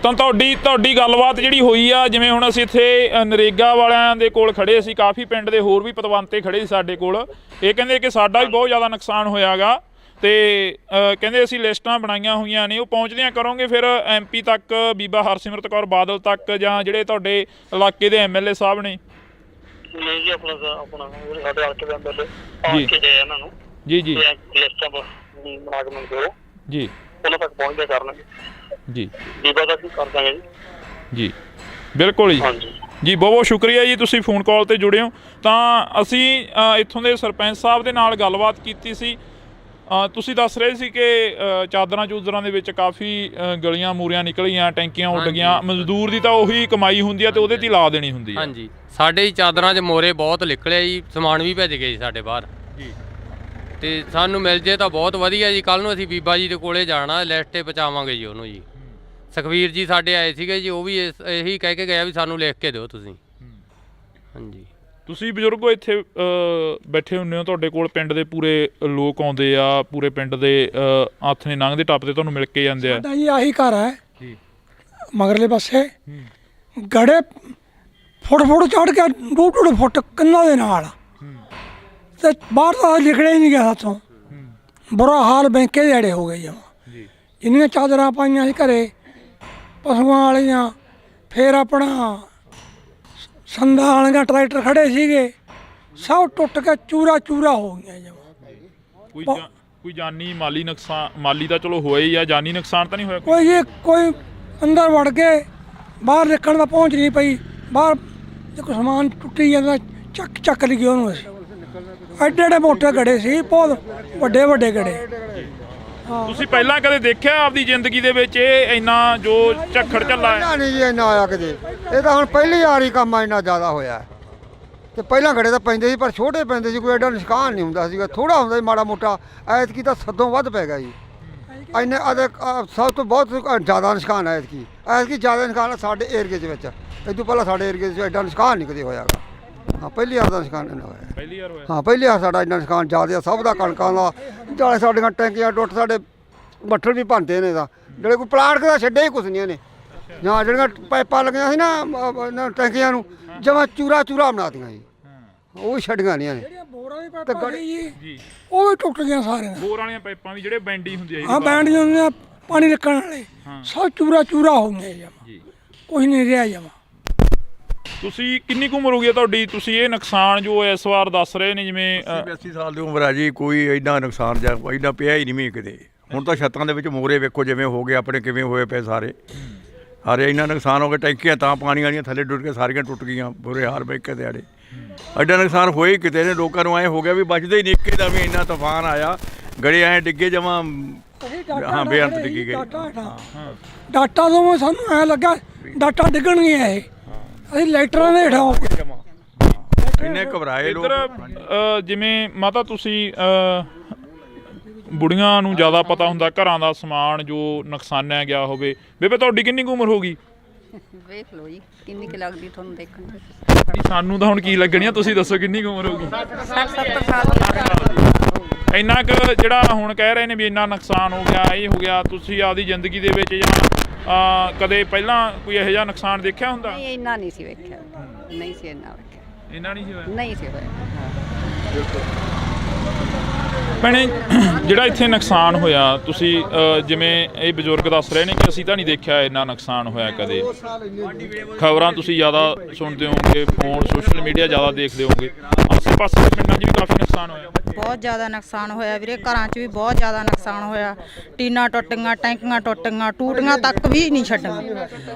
ਤਾਂ ਤੁਹਾਡੀ ਗੱਲਬਾਤ ਜਿਹੜੀ ਹੋਈ ਆ, ਜਿਵੇਂ ਹੁਣ ਅਸੀਂ ਇੱਥੇ ਨਰੇਗਾ ਵਾਲਿਆਂ ਦੇ ਕੋਲ ਖੜੇ ਸੀ, ਕਾਫੀ ਪਿੰਡ ਦੇ ਹੋਰ ਵੀ ਪਤਵੰਤੇ ਖੜੇ ਸੀ ਸਾਡੇ ਕੋਲ। ਇਹ ਕਹਿੰਦੇ ਕਿ ਸਾਡਾ ਵੀ ਬਹੁਤ ਜ਼ਿਆਦਾ ਨੁਕਸਾਨ ਹੋਇਆ ਗਾ, ਤੇ ਕਹਿੰਦੇ ਅਸੀਂ ਲਿਸਟਾਂ ਬਣਾਈਆਂ ਹੋਈਆਂ ਨੇ, ਉਹ ਪਹੁੰਚਦੀਆਂ ਕਰੋਗੇ ਫਿਰ MP ਤੱਕ, ਬੀਬਾ ਹਰਸਿਮਰਤ ਕੌਰ ਬਾਦਲ ਤੱਕ, ਜਾਂ ਜਿਹੜੇ ਤੁਹਾਡੇ ਇਲਾਕੇ ਦੇ MLA ਸਾਹਿਬ ਨੇ? ਨਹੀਂ ਜੀ, ਆਪਣਾ ਜਿਹੜੇ ਸਾਡੇ ਹਲਕੇ ਦੇ MLA ਆ ਕੇ ਗਏ ਇਹਨਾਂ ਨੂੰ ਜੀ ਜੀ ਲਿਸਟਾਂ ਬਣਾ ਕੇ ਦਿਓ ਜੀ, ਉਹਨਾਂ ਤੱਕ ਪਹੁੰਚਦੇ ਕਰਨਗੇ ਜੀ। ਬੀਬਾ ਦਾ ਕੀ ਕਰ ਦਾਂਗੇ ਜੀ। ਜੀ ਬਿਲਕੁਲ ਜੀ। ਜੀ ਬਹੁਤ ਬਹੁਤ ਸ਼ੁਕਰੀਆ ਜੀ, ਤੁਸੀਂ ਫੋਨ ਕਾਲ ਤੇ ਜੁੜੇ ਹੋ। ਤਾਂ ਅਸੀਂ ਇੱਥੋਂ ਦੇ ਸਰਪੰਚ ਸਾਹਿਬ ਦੇ ਨਾਲ ਗੱਲਬਾਤ ਕੀਤੀ ਸੀ। ਤੁਸੀਂ ਦੱਸ ਰਹੇ ਸੀ ਕਿ ਚਾਦਰਾਂ ਚੂਦਰਾਂ ਦੇ ਵਿੱਚ ਕਾਫੀ ਗਲੀਆਂ ਮੂਰੀਆਂ ਨਿਕਲੀਆਂ, ਟੈਂਕੀਆਂ ਉੱਡ ਗਈਆਂ। ਮਜ਼ਦੂਰ ਦੀ ਤਾਂ ਉਹੀ ਕਮਾਈ ਹੁੰਦੀ ਆ ਤੇ ਉਹਦੇ 'ਤੇ ਲਾ ਦੇਣੀ ਹੁੰਦੀ ਆ। ਹਾਂਜੀ, ਸਾਡੇ ਹੀ ਚਾਦਰਾਂ 'ਚ ਮੋਰੇ ਬਹੁਤ ਨਿਕਲੇ ਜੀ, ਸਮਾਨ ਵੀ ਭੇਜ ਗਏ ਸਾਡੇ ਬਾਹਰ ਜੀ। ਤੇ ਸਾਨੂੰ ਮਿਲ ਜੇ ਤਾਂ ਬਹੁਤ ਵਧੀਆ ਜੀ। ਕੱਲ ਨੂੰ ਅਸੀਂ ਬੀਬਾ ਜੀ ਦੇ ਕੋਲੇ ਜਾਣਾ, ਲਿਸਟ 'ਤੇ ਪਹੁੰਚਾਵਾਂਗੇ ਜੀ ਉਹਨੂੰ ਜੀ। ਸੁਖਵੀਰ ਜੀ ਸਾਡੇ ਆਏ ਸੀਗੇ ਜੀ, ਉਹ ਵੀ ਇਹੀ ਕਹਿ ਕੇ ਗਿਆ ਵੀ ਸਾਨੂੰ ਲਿਖ ਕੇ ਦਿਓ ਤੁਸੀਂ। ਹਾਂਜੀ, ਤੁਸੀਂ ਬਜ਼ੁਰਗੋ ਇੱਥੇ ਬੈਠੇ ਹੁੰਦੇ ਹੋ, ਤੁਹਾਡੇ ਕੋਲ ਪਿੰਡ ਦੇ ਪੂਰੇ ਲੋਕ ਆਉਂਦੇ ਆ, ਪੂਰੇ ਪਿੰਡ ਦੇ ਹੱਥ ਨੇ ਲੰਘਦੇ ਟੱਪਦੇ ਤੁਹਾਨੂੰ ਮਿਲ ਕੇ ਜਾਂਦੇ ਆ। ਸਾਡਾ ਜੀ ਆਹੀ ਘਰ ਹੈ ਜੀ, ਮਗਰਲੇ ਪਾਸੇ ਗੜੇ ਫੁੱਟ ਚੜ ਕੇ 2-2 ਫੁੱਟ ਕੰਨਾਂ ਦੇ ਨਾਲ, ਤੇ ਬਾਹਰ ਤਾਂ ਨਿਕਲਿਆ ਹੀ ਨਹੀਂ ਗਿਆ ਸਾਥੋਂ। ਬੁਰਾ ਹਾਲ ਬੈਂਕੇ ਦੇ ਅੜੇ ਹੋ ਗਏ ਜਮਾਂ। ਜਿੰਨੀਆਂ ਚਾਦਰਾਂ ਪਾਈਆਂ ਸੀ ਘਰੇ ਪਸ਼ੂਆਂ ਵਾਲੀਆਂ, ਫਿਰ ਆਪਣਾ ਸੰਦਾਂ ਵਾਲੀਆਂ ਟਰੈਕਟਰ ਖੜੇ ਸੀਗੇ, ਸਭ ਟੁੱਟ ਕੇ ਚੂਰਾ ਚੂਰਾ ਹੋ ਗਈਆਂ ਜਮਾਂ। ਕੋਈ ਜਾਨੀ ਮਾਲੀ ਨੁਕਸਾਨ? ਮਾਲੀ ਤਾਂ ਚਲੋ ਹੋਇਆ ਹੀ ਆ, ਜਾਨੀ ਨੁਕਸਾਨ ਤਾਂ ਨਹੀਂ ਹੋਇਆ ਕੋਈ ਅੰਦਰ ਵੜ ਕੇ ਬਾਹਰ ਨਿਕਲਣ ਦਾ ਪਹੁੰਚ ਨਹੀਂ ਪਈ। ਬਾਹਰ ਜੇ ਕੋਈ ਸਮਾਨ ਟੁੱਟੀ ਜਾਂਦਾ ਚੱਕ ਲਈ ਉਹਨੂੰ। ਅਸੀਂ ਐਡੇ ਐਡੇ ਮੋਟੇ ਗੜੇ ਸੀ, ਬਹੁਤ ਵੱਡੇ ਵੱਡੇ ਗੜੇ। ਤੁਸੀਂ ਪਹਿਲਾਂ ਕਦੇ ਦੇਖਿਆ ਆਪਦੀ ਜ਼ਿੰਦਗੀ ਦੇ ਵਿੱਚ ਇਹ ਇੰਨਾ ਜੋ ਝੱਖੜ ਝੱਲਾ ਹੈ? ਨਹੀਂ ਜੀ, ਇੰਨਾ ਆਇਆ ਕਦੇ। ਇਹ ਤਾਂ ਹੁਣ ਪਹਿਲੀ ਵਾਰੀ ਕੰਮ ਇੰਨਾ ਜ਼ਿਆਦਾ ਹੋਇਆ। ਤੇ ਪਹਿਲਾਂ ਗੜੇ ਤਾਂ ਪੈਂਦੇ ਸੀ, ਪਰ ਛੋਟੇ ਪੈਂਦੇ ਸੀ, ਕੋਈ ਐਡਾ ਨੁਕਸਾਨ ਨਹੀਂ ਹੁੰਦਾ ਸੀਗਾ, ਥੋੜਾ ਹੁੰਦਾ ਸੀ ਮਾੜਾ ਮੋਟਾ। ਐਤਕੀ ਤਾਂ ਸਦੋਂ ਵੱਧ ਪੈ ਗਿਆ ਜੀ। ਇੰਨੇ ਸਭ ਤੋਂ ਬਹੁਤ ਜ਼ਿਆਦਾ ਨੁਕਸਾਨ ਹੈ ਐਤਕੀ ਜ਼ਿਆਦਾ ਨੁਕਸਾਨ ਸਾਡੇ ਏਰੀਏ ਦੇ ਵਿੱਚ। ਇਹ ਤੋਂ ਪਹਿਲਾਂ ਸਾਡੇ ਏਰੀਏ 'ਚ ਐਡਾ ਨੁਕਸਾਨ ਨਹੀਂ ਕਦੇ ਹੋਇਆਗਾ। ਹਾਂ, ਪਹਿਲੀ ਵਾਰ ਦਾ ਨੁਕਸਾਨ ਇਹਨਾਂ ਹੋਇਆ। ਪਹਿਲੀ ਵਾਰ ਹੋਇਆ? ਹਾਂ, ਪਹਿਲੀ ਵਾਰ ਸਾਡਾ ਇੰਨਾ ਨੁਕਸਾਨ ਜ਼ਿਆਦਾ ਸਭ ਦਾ, ਕਣਕਾਂ ਦਾ, ਜਾਲੇ ਸਾਡੀਆਂ ਟੈਂਕੀਆਂ ਟੁੱਟ, ਸਾਡੇ ਬੱਠਲ ਵੀ ਭੰਨਦੇ ਨੇ। ਤਾਂ ਜਿਹੜੇ ਕੋਈ ਪਲਾਟ ਦਾ ਛੱਡਿਆ ਹੀ ਕੁਛ ਨਹੀਂ ਇਹਨੇ। ਜਾਂ ਜਿਹੜੀਆਂ ਪਾਈਪਾਂ ਲੱਗੀਆਂ ਸੀ ਨਾ ਟੈਂਕੀਆਂ ਨੂੰ, ਜਮਾਂ ਚੂਰਾ ਬਣਾਤੀਆਂ ਜੀ, ਉਹ ਵੀ ਛੱਡੀਆਂ ਨਹੀਂ ਇਹਨੇ। ਬੋਰਾਂ ਦੀ ਪਾਈਪਾਂ ਜੀ ਉਹ ਵੀ ਟੁੱਟ ਗਈਆਂ ਸਾਰੀਆਂ। ਬੋਰ ਵਾਲੀਆਂ ਪਾਈਪਾਂ ਵੀ ਜਿਹੜੇ ਬੈਂਡੀ ਹੁੰਦੀ ਆ? ਹਾਂ, ਬੈਂਡੀਆਂ ਹੁੰਦੀਆਂ, ਪਾਣੀ ਰੱਖਣ ਵਾਲੇ, ਸਭ ਚੂਰਾ ਹੋ ਗਏ ਜਮਾਂ, ਕੁਛ ਨਹੀਂ ਰਿਹਾ ਜਮਾਂ। ਤੁਸੀਂ ਕਿੰਨੀ ਕੁ ਉਮਰ ਹੋ ਗਈ ਤੁਹਾਡੀ? ਤੁਸੀਂ ਇਹ ਨੁਕਸਾਨ ਜੋ ਇਸ ਵਾਰ ਦੱਸ ਰਹੇ ਨੇ, ਜਿਵੇਂ 80 ਸਾਲ ਦੀ ਉਮਰ ਆ ਜੀ, ਕੋਈ ਐਡਾ ਨੁਕਸਾਨ ਜਾਂ ਐਡਾ ਪਿਆ ਹੀ ਨਹੀਂ ਮੀਂਹ ਕਿਤੇ। ਹੁਣ ਤਾਂ ਛੱਤਾਂ ਦੇ ਵਿੱਚ ਮੋਰੇ ਵੇਖੋ ਜਿਵੇਂ ਹੋ ਗਏ ਆਪਣੇ, ਕਿਵੇਂ ਹੋਏ ਪਏ ਸਾਰੇ। ਇੰਨਾ ਨੁਕਸਾਨ ਹੋ ਗਿਆ, ਟੈਂਕੀਆਂ ਤਾਂ ਪਾਣੀ ਵਾਲੀਆਂ ਥੱਲੇ ਡੁੱਟ ਕੇ ਸਾਰੀਆਂ ਟੁੱਟ ਗਈਆਂ, ਬੁਰੇ ਹਾਲ ਬੈਂਕੇ ਦੇ ਆੜੇ। ਐਡਾ ਨੁਕਸਾਨ ਹੋਏ ਕਿਤੇ ਨੇ, ਲੋਕਾਂ ਨੂੰ ਐਂ ਹੋ ਗਿਆ ਵੀ ਬਚਦੇ ਹੀ ਨਹੀਂ। ਇੱਕੇ ਦਾ ਵੀ ਇੰਨਾ ਤੂਫਾਨ ਆਇਆ, ਗੜੇ ਐ ਡਿੱਗੇ ਜਮਾ ਹਾਂ ਬੇਅੰਤ ਡਿੱਗੀ ਗਏ। ਡਾਟਾ ਤੋਂ ਸਾਨੂੰ ਐ ਲੱਗਾ ਡਾਟਾ ਡਿੱਗਣਗੇ ਇਹ ਅਸੀਂ ਲੈਟਰਾਂ ਦੇ ਹੇਠਾਂ ਇੰਨੇ ਘਬਰਾਏ ਲੋਕ। ਇੱਧਰ ਜਿਵੇਂ ਮਾਤਾ ਤੁਸੀਂ ਬੁੜੀਆਂ ਨੂੰ ਜ਼ਿਆਦਾ ਪਤਾ ਹੁੰਦਾ ਘਰਾਂ ਦਾ ਸਮਾਨ ਜੋ ਨੁਕਸਾਨਿਆ ਗਿਆ ਹੋਵੇ। ਬੇਬੇ ਤੁਹਾਡੀ ਕਿੰਨੀ ਕੁ ਉਮਰ ਹੋ ਗਈ? ਵੇਖ ਲਓ ਜੀ ਕਿੰਨੀ ਕੁ ਲੱਗਦੀ ਤੁਹਾਨੂੰ ਦੇਖਣ ਨੂੰ। ਨਹੀਂ ਸਾਨੂੰ ਤਾਂ ਹੁਣ ਕੀ ਲੱਗਣੀ ਆ, ਤੁਸੀਂ ਦੱਸੋ ਕਿੰਨੀ ਕੁ ਉਮਰ ਹੋ ਗਈ? 60-70 ਸਾਲ। ਇੰਨਾ ਕੁ ਜਿਹੜਾ ਹੁਣ ਕਹਿ ਰਹੇ ਨੇ ਵੀ ਇੰਨਾ ਨੁਕਸਾਨ ਹੋ ਗਿਆ, ਇਹ ਹੋ ਗਿਆ, ਤੁਸੀਂ ਆਪਦੀ ਜ਼ਿੰਦਗੀ ਦੇ ਵਿੱਚ ਜਾਂ ਕਦੇ ਪਹਿਲਾਂ ਕੋਈ ਇਹੋ ਜਿਹਾ ਨੁਕਸਾਨ ਦੇਖਿਆ ਹੁੰਦਾ? ਨਹੀਂ ਇੰਨਾ ਨਹੀਂ ਸੀ ਵੇਖਿਆ, ਨਹੀਂ ਸੀ ਇੰਨਾ ਵੇਖਿਆ, ਇੰਨਾ ਨਹੀਂ ਸੀ ਹੋਇਆ? ਨਹੀਂ ਸੀ ਹੋਇਆ। ਭੈਣੇ ਜਿਹੜਾ ਇੱਥੇ ਨੁਕਸਾਨ ਹੋਇਆ, ਤੁਸੀਂ ਜਿਵੇਂ ਇਹ ਬਜ਼ੁਰਗ ਦੱਸ ਰਹੇ ਨੇ ਕਿ ਅਸੀਂ ਤਾਂ ਨਹੀਂ ਦੇਖਿਆ ਇੰਨਾ ਨੁਕਸਾਨ ਹੋਇਆ ਕਦੇ। ਖਬਰਾਂ ਤੁਸੀਂ ਜ਼ਿਆਦਾ ਸੁਣਦੇ ਹੋਵੋਗੇ, ਫੋਨ ਸੋਸ਼ਲ ਮੀਡੀਆ ਜ਼ਿਆਦਾ ਦੇਖਦੇ ਹੋਵੋਗੇ, ਆਸੇ ਪਾਸੇ ਦੇ ਪਿੰਡਾਂ 'ਚ ਵੀ ਕਾਫੀ ਨੁਕਸਾਨ ਹੋਇਆ। ਬਹੁਤ ਜ਼ਿਆਦਾ ਨੁਕਸਾਨ ਹੋਇਆ ਵੀਰੇ, ਘਰਾਂ 'ਚ ਵੀ ਬਹੁਤ ਜ਼ਿਆਦਾ ਨੁਕਸਾਨ ਹੋਇਆ। ਟੀਨਾਂ ਟੁੱਟੀਆਂ, ਟੈਂਕੀਆਂ ਟੁੱਟੀਆਂ, ਟੂਟੀਆਂ ਤੱਕ ਵੀ ਨਹੀਂ ਛੱਡੀਆਂ।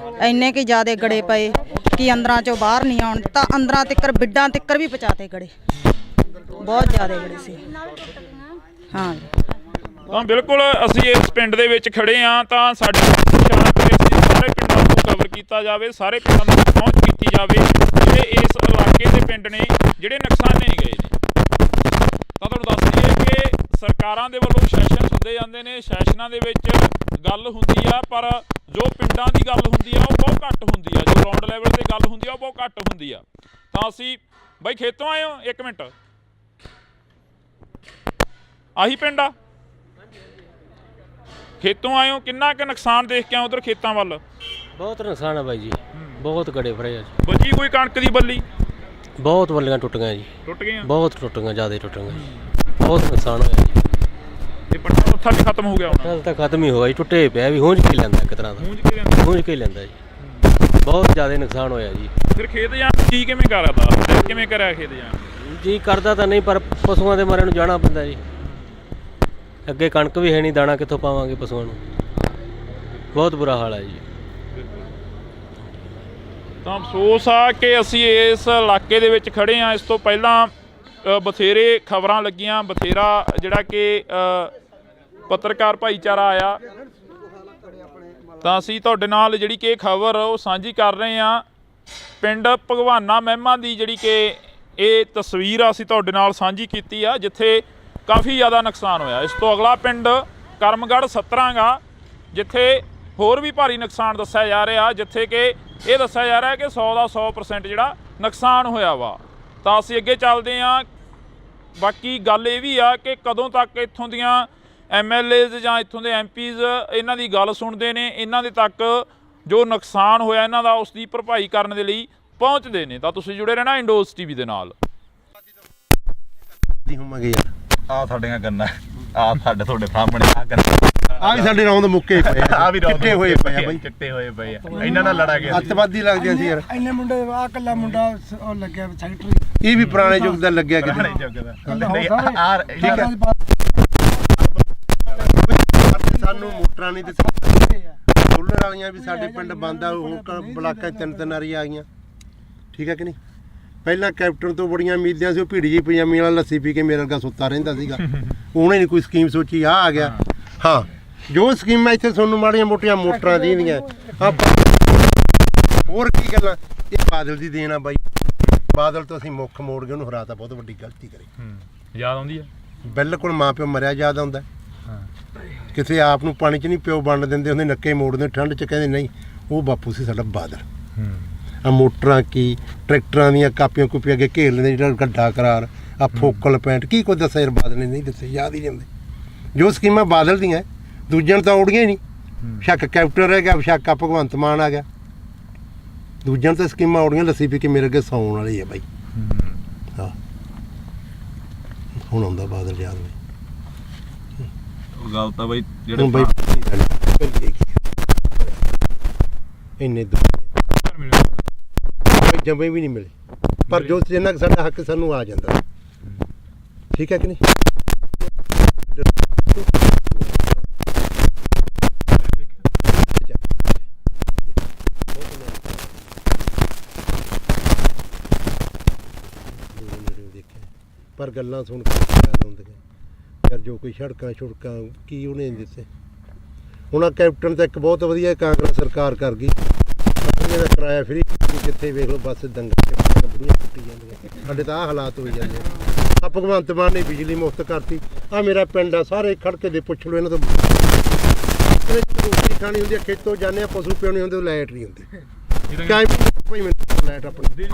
ਇੰਨੇ ਕਿ ਜ਼ਿਆਦਾ ਗੜੇ ਪਏ ਕਿ ਅੰਦਰਾਂ 'ਚੋਂ ਬਾਹਰ ਨਹੀਂ ਆਉਣ ਤਾਂ ਅੰਦਰਾਂ ਤਿੱਕਰ ਬਿੱਡਾਂ ਤਿੱਕਰ ਵੀ ਪਹੁੰਚਾਤੇ ਗੜੇ, ਬਹੁਤ ਜ਼ਿਆਦਾ ਗੜੇ ਸੀ। ਹਾਂ ਤਾਂ ਬਿਲਕੁਲ ਅਸੀਂ ਇਸ ਪਿੰਡ ਦੇ ਵਿੱਚ ਖੜੇ ਹਾਂ ਤਾਂ ਸਾਡੇ ਸਾਰੇ ਪਿੰਡਾਂ ਨੂੰ ਕਵਰ ਕੀਤਾ ਜਾਵੇ, ਸਾਰੇ ਪਿੰਡਾਂ ਨੂੰ ਪਹੁੰਚ ਕੀਤੀ ਜਾਵੇ ਜਿਹੜੇ ਇਸ ਇਲਾਕੇ ਦੇ ਪਿੰਡ ਨੇ ਜਿਹੜੇ ਨੁਕਸਾਨੇ ਗਏ ਨੇ। ਤਾਂ ਤੁਹਾਨੂੰ ਦੱਸ ਦਈਏ ਕਿ ਸਰਕਾਰਾਂ ਦੇ ਵੱਲੋਂ ਸੈਸ਼ਨ ਹੁੰਦੇ ਜਾਂਦੇ ਨੇ, ਸੈਸ਼ਨਾਂ ਦੇ ਵਿੱਚ ਗੱਲ ਹੁੰਦੀ ਆ, ਪਰ ਜੋ ਪਿੰਡਾਂ ਦੀ ਗੱਲ ਹੁੰਦੀ ਆ ਉਹ ਬਹੁਤ ਘੱਟ ਹੁੰਦੀ ਆ, ਜੋ ਗਰਾਊਂਡ ਲੈਵਲ ਤੇ ਗੱਲ ਹੁੰਦੀ ਆ ਉਹ ਬਹੁਤ ਘੱਟ ਹੁੰਦੀ ਆ। ਤਾਂ ਅਸੀਂ ਬਾਈ ਖੇਤੋਂ ਆਏ ਹੋ? ਇੱਕ ਮਿੰਟ, ਆਹੀ ਪਿੰਡ ਆ? ਖੇਤੋਂ ਆਏ ਹੋ, ਕਿੰਨਾ ਕੁ ਨੁਕਸਾਨ ਦੇਖ ਕੇ ਆਏ ਉਧਰ ਖੇਤਾਂ ਵੱਲ? ਬਹੁਤ ਨੁਕਸਾਨ ਆ ਬਾਈ ਜੀ, ਬਹੁਤ ਗੜੇ ਫੜੇ ਆ ਜੀ। ਬਚੀ ਕੋਈ ਕਣਕ ਦੀ ਬੱਲੀ? ਬਹੁਤ ਬੱਲੀਆਂ ਟੁੱਟ ਗਈਆਂ ਜੀ, ਟੁੱਟ ਗਈਆਂ, ਬਹੁਤ ਟੁੱਟ ਗਈਆਂ, ਜ਼ਿਆਦਾ ਟੁੱਟ ਗਈਆਂ, ਬਹੁਤ ਨੁਕਸਾਨ ਹੋਇਆ ਜੀ। ਤੇ ਪੱਠਾ ਉੱਥਾ ਵੀ ਖਤਮ ਹੋ ਗਿਆ ਹੁਣ? ਕੱਲ ਤਾਂ ਖਤਮ ਹੀ ਹੋਇਆ ਜੀ, ਟੁੱਟੇ ਪਿਆ ਵੀ ਹੁੰਝ ਕੇ ਲੈਂਦਾ ਇੱਕ ਤਰ੍ਹਾਂ ਦਾ, ਗੂੰਜ ਕੇ ਜਾਂਦਾ। ਹੁੰਝ ਕੇ ਲੈਂਦਾ ਜੀ, ਬਹੁਤ ਜ਼ਿਆਦਾ ਨੁਕਸਾਨ ਹੋਇਆ ਜੀ। ਫਿਰ ਖੇਤ ਜਾਣ ਕੀ ਕਿਵੇਂ ਕਰਦਾ, ਕਿਵੇਂ ਕਰਿਆ ਖੇਤ ਜਾਣ? ਜੀ ਕਰਦਾ ਤਾਂ ਨਹੀਂ ਪਰ ਪਸ਼ੂਆਂ ਦੇ ਮਾਰੇ ਨੂੰ ਜਾਣਾ ਪੈਂਦਾ ਜੀ। ਅੱਗੇ ਕਣਕ ਵੀ ਹੈ ਨਹੀਂ, ਦਾਣਾ ਕਿੱਥੋਂ ਪਾਵਾਂਗੇ ਪਸ਼ੂਆਂ ਨੂੰ, ਬਹੁਤ ਬੁਰਾ ਹਾਲ ਹੈ ਜੀ। ਤਾਂ ਅਫਸੋਸ ਆ ਕਿ ਅਸੀਂ ਇਸ ਇਲਾਕੇ ਦੇ ਵਿੱਚ ਖੜੇ ਹਾਂ। ਇਸ ਤੋਂ ਪਹਿਲਾਂ ਬਥੇਰੇ ਖਬਰਾਂ ਲੱਗੀਆਂ, ਬਥੇਰਾ ਜਿਹੜਾ ਕਿ ਪੱਤਰਕਾਰ ਭਾਈਚਾਰਾ ਆਇਆ, ਤਾਂ ਅਸੀਂ ਤੁਹਾਡੇ ਨਾਲ ਜਿਹੜੀ ਕਿ ਖਬਰ ਉਹ ਸਾਂਝੀ ਕਰ ਰਹੇ ਹਾਂ। ਪਿੰਡ ਭਗਵਾਨਾ ਮਹਿਮਾ ਦੀ ਜਿਹੜੀ ਕਿ ਇਹ ਤਸਵੀਰ ਅਸੀਂ ਤੁਹਾਡੇ ਨਾਲ ਸਾਂਝੀ ਕੀਤੀ ਆ, ਜਿੱਥੇ ਕਾਫੀ ਜ਼ਿਆਦਾ ਨੁਕਸਾਨ ਹੋਇਆ। ਇਸ ਤੋਂ ਅਗਲਾ ਪਿੰਡ ਕਰਮਗੜ੍ਹ 17 ਗਾ, ਜਿੱਥੇ ਹੋਰ ਵੀ ਭਾਰੀ ਨੁਕਸਾਨ ਦੱਸਿਆ ਜਾ ਰਿਹਾ, ਜਿੱਥੇ ਕਿ ਇਹ ਦੱਸਿਆ ਜਾ ਰਿਹਾ ਕਿ 100 ਦਾ 100% ਜਿਹੜਾ ਨੁਕਸਾਨ ਹੋਇਆ ਵਾ। ਤਾਂ ਅਸੀਂ ਅੱਗੇ ਚੱਲਦੇ ਹਾਂ। ਬਾਕੀ ਗੱਲ ਇਹ ਵੀ ਆ ਕਿ ਕਦੋਂ ਤੱਕ ਇੱਥੋਂ ਦੀਆਂ MLAs ਜਾਂ ਇੱਥੋਂ ਦੇ MPs ਇਹਨਾਂ ਦੀ ਗੱਲ ਸੁਣਦੇ ਨੇ, ਇਹਨਾਂ ਦੇ ਤੱਕ ਜੋ ਨੁਕਸਾਨ ਹੋਇਆ ਇਹਨਾਂ ਦਾ ਉਸ ਦੀ ਭਰਪਾਈ ਕਰਨ ਦੇ ਲਈ ਪਹੁੰਚਦੇ ਨੇ। ਤਾਂ ਤੁਸੀਂ ਜੁੜੇ ਰਹਿਣਾ ਇੰਡੋਜ਼ TV ਦੇ ਨਾਲ। ਆ ਸਾਡੀਆਂ ਗੰਨਾਂ, ਆ ਸਾਡੇ ਤੁਹਾਡੇ ਸਾਹਮਣੇ ਆ ਗੰਨਾਂ, ਆ ਵੀ ਸਾਡੇ ਰੌਂਦ ਮੁੱਕੇ ਪਏ ਆ ਵੀ ਚਿੱਟੇ ਹੋਏ ਪਏ ਆ ਬਾਈ, ਚਿੱਟੇ ਹੋਏ ਪਏ ਆ। ਇਹਨਾਂ ਨਾਲ ਲੜਾ ਗਿਆ ਅੱਤਵਾਦੀ ਲੱਗਦੇ ਸੀ ਯਾਰ। ਇੰਨੇ ਮੁੰਡੇ ਆ ਕੱਲਾ ਮੁੰਡਾ ਉਹ ਲੱਗਿਆ ਸੈਕਟਰੀ, ਇਹ ਵੀ ਪੁਰਾਣੇ ਯੁੱਗ ਦਾ ਲੱਗਿਆ ਕਿਤੇ। ਠੀਕ ਹੈ, ਸਾਨੂੰ ਮੋਟਰਾਂ ਨਹੀਂ ਤੇ ਸੋਲਰ ਵਾਲੀਆਂ ਵੀ ਸਾਡੇ ਪਿੰਡ ਬੰਦ ਆ, ਹੁਣ ਬਲਾਕਾਂ 'ਚ ਤਿੰਨ ਆਰੀ ਆ ਗਈਆਂ। ਠੀਕ ਹੈ ਕਿ ਨਹੀਂ? ਪਹਿਲਾਂ ਕੈਪਟਨ ਤੋਂ ਬੜੀਆਂ ਉਮੀਦਾਂ ਸੀ, ਉਹ ਭੀੜੀ ਜੀ ਪਜਾਮੀ ਵਾਲਾ ਲੱਸੀ ਪੀ ਕੇ ਮੇਰੇ ਵਰਗਾ ਸੁੱਤਾ ਰਹਿੰਦਾ ਸੀਗਾ। ਉਹਨੇ ਨਹੀਂ ਕੋਈ ਸਕੀਮ ਸੋਚੀ, ਆ ਗਿਆ। ਹਾਂ, ਜੋ ਸਕੀਮਾਂ ਇੱਥੇ ਤੁਹਾਨੂੰ ਮਾੜੀਆਂ ਮੋਟੀਆਂ ਮੋਟਰਾਂ ਦੀਆਂ ਹੋਰ ਕੀ ਗੱਲਾਂ, ਇਹ ਬਾਦਲ ਦੀ ਦੇਣ ਆ ਬਾਈ। ਬਾਦਲ ਤੋਂ ਅਸੀਂ ਮੁੱਖ ਮੋੜ ਕੇ ਉਹਨੂੰ ਹਰਾਤਾ, ਬਹੁਤ ਵੱਡੀ ਗਲਤੀ ਕਰੀ। ਯਾਦ ਆਉਂਦੀ ਆ? ਬਿਲਕੁਲ ਮਾਂ ਪਿਓ ਮਰਿਆ ਯਾਦ ਆਉਂਦਾ। ਕਿਸੇ ਆਪ ਨੂੰ ਪਾਣੀ 'ਚ ਨਹੀਂ ਪਿਓ ਵੰਡ ਦਿੰਦੇ, ਉਹਦੇ ਨੱਕੇ ਮੋੜਦੇ ਠੰਡ 'ਚ, ਕਹਿੰਦੇ ਨਹੀਂ ਉਹ ਬਾਪੂ ਸੀ ਸਾਡਾ ਬਾਦਲ। ਆ ਮੋਟਰਾਂ ਕੀ ਟਰੈਕਟਰਾਂ ਦੀਆਂ ਕਾਪੀਆਂ ਕੂਪੀਆਂ ਅੱਗੇ ਘੇਰ ਲੈਂਦੇ, ਜਿਹੜਾ ਗੱਡਾ ਕਰਾਰ ਆ ਫੋਕਲ ਪੈਂਟ ਕੀ ਕੁਝ ਦੱਸਿਆ ਯਾਰ ਬਾਦਲ ਨੇ, ਨਹੀਂ ਦੱਸਿਆ, ਯਾਦ ਹੀ ਨਹੀਂ ਆਉਂਦੇ। ਜੋ ਸਕੀਮਾਂ ਬਾਦਲ ਦੀਆਂ ਦੂਜਿਆਂ ਨੂੰ ਤਾਂ ਔੜੀਆਂ ਹੀ ਨਹੀਂ। ਸ਼ੱਕ ਕੈਪਟਨ ਰਹਿ ਗਿਆ, ਸ਼ੱਕ ਆ ਭਗਵੰਤ ਮਾਨ ਆ ਗਿਆ, ਦੂਜਿਆਂ ਨੂੰ ਤਾਂ ਸਕੀਮਾਂ ਔੜੀਆਂ। ਲੱਸੀ ਪੀ ਕੇ ਮੇਰੇ ਅੱਗੇ ਸੌਣ ਵਾਲੀ ਆ ਬਾਈ। ਹਾਂ, ਹੁਣ ਆਉਂਦਾ ਬਾਦਲ ਯਾਦ ਬਾਈ। ਗੱਲ ਤਾਂ ਬਾਈ ਜਿਹੜੇ ਬਾਈ ਇੰਨੇ ਜੰਮੇ ਵੀ ਨਹੀਂ ਮਿਲੇ, ਪਰ ਜੋ ਜਿੰਨਾ ਸਾਡਾ ਹੱਕ ਸਾਨੂੰ ਆ ਜਾਂਦਾ। ਠੀਕ ਹੈ ਕਿ ਨਹੀਂ? ਪਰ ਗੱਲਾਂ ਸੁਣ ਕੇ ਯਾਦ ਆਉਂਦੀਆਂ ਯਾਰ, ਜੋ ਕੋਈ ਸੜਕਾਂ ਛੁੜਕਾਂ ਕੀ ਉਹਨੇ ਨਹੀਂ ਦਿੱਤੇ। ਹੁਣ ਆਹ ਕੈਪਟਨ ਤਾਂ ਇੱਕ ਬਹੁਤ ਵਧੀਆ ਕਾਂਗਰਸ ਸਰਕਾਰ ਕਰ ਗਈ, ਬੱਸਾਂ ਦਾ ਕਿਰਾਇਆ ਫਰੀ, ਜਿੱਥੇ ਵੇਖ ਲਓ ਬੱਸ ਦੰਗਲ ਬੁੜੀਆਂ ਟੁੱਟੀ ਜਾਂਦੀਆਂ। ਸਾਡੇ ਤਾਂ ਆਹ ਹਾਲਾਤ ਹੋਈ ਜਾਂਦੇ ਆ। ਭਗਵੰਤ ਮਾਨ ਨੇ ਬਿਜਲੀ ਮੁਫਤ ਕਰਤੀ। ਆ ਮੇਰਾ ਪਿੰਡ ਆ, ਸਾਰੇ ਖੜਕੇ ਦੇ ਪੁੱਛ ਲਓ ਇਹਨਾਂ ਤੋਂ। ਰੋਟੀ ਖਾਣੀ ਹੁੰਦੀ ਆ, ਖੇਤੋਂ ਜਾਂਦੇ ਆ, ਪਸ਼ੂ ਪਿਆਉਣੇ ਹੁੰਦੇ, ਲਾਈਟ ਨਹੀਂ ਹੁੰਦੀ। ਭਾਈ ਮੈਨੂੰ ਲਾਈਟ ਆਪਣੀ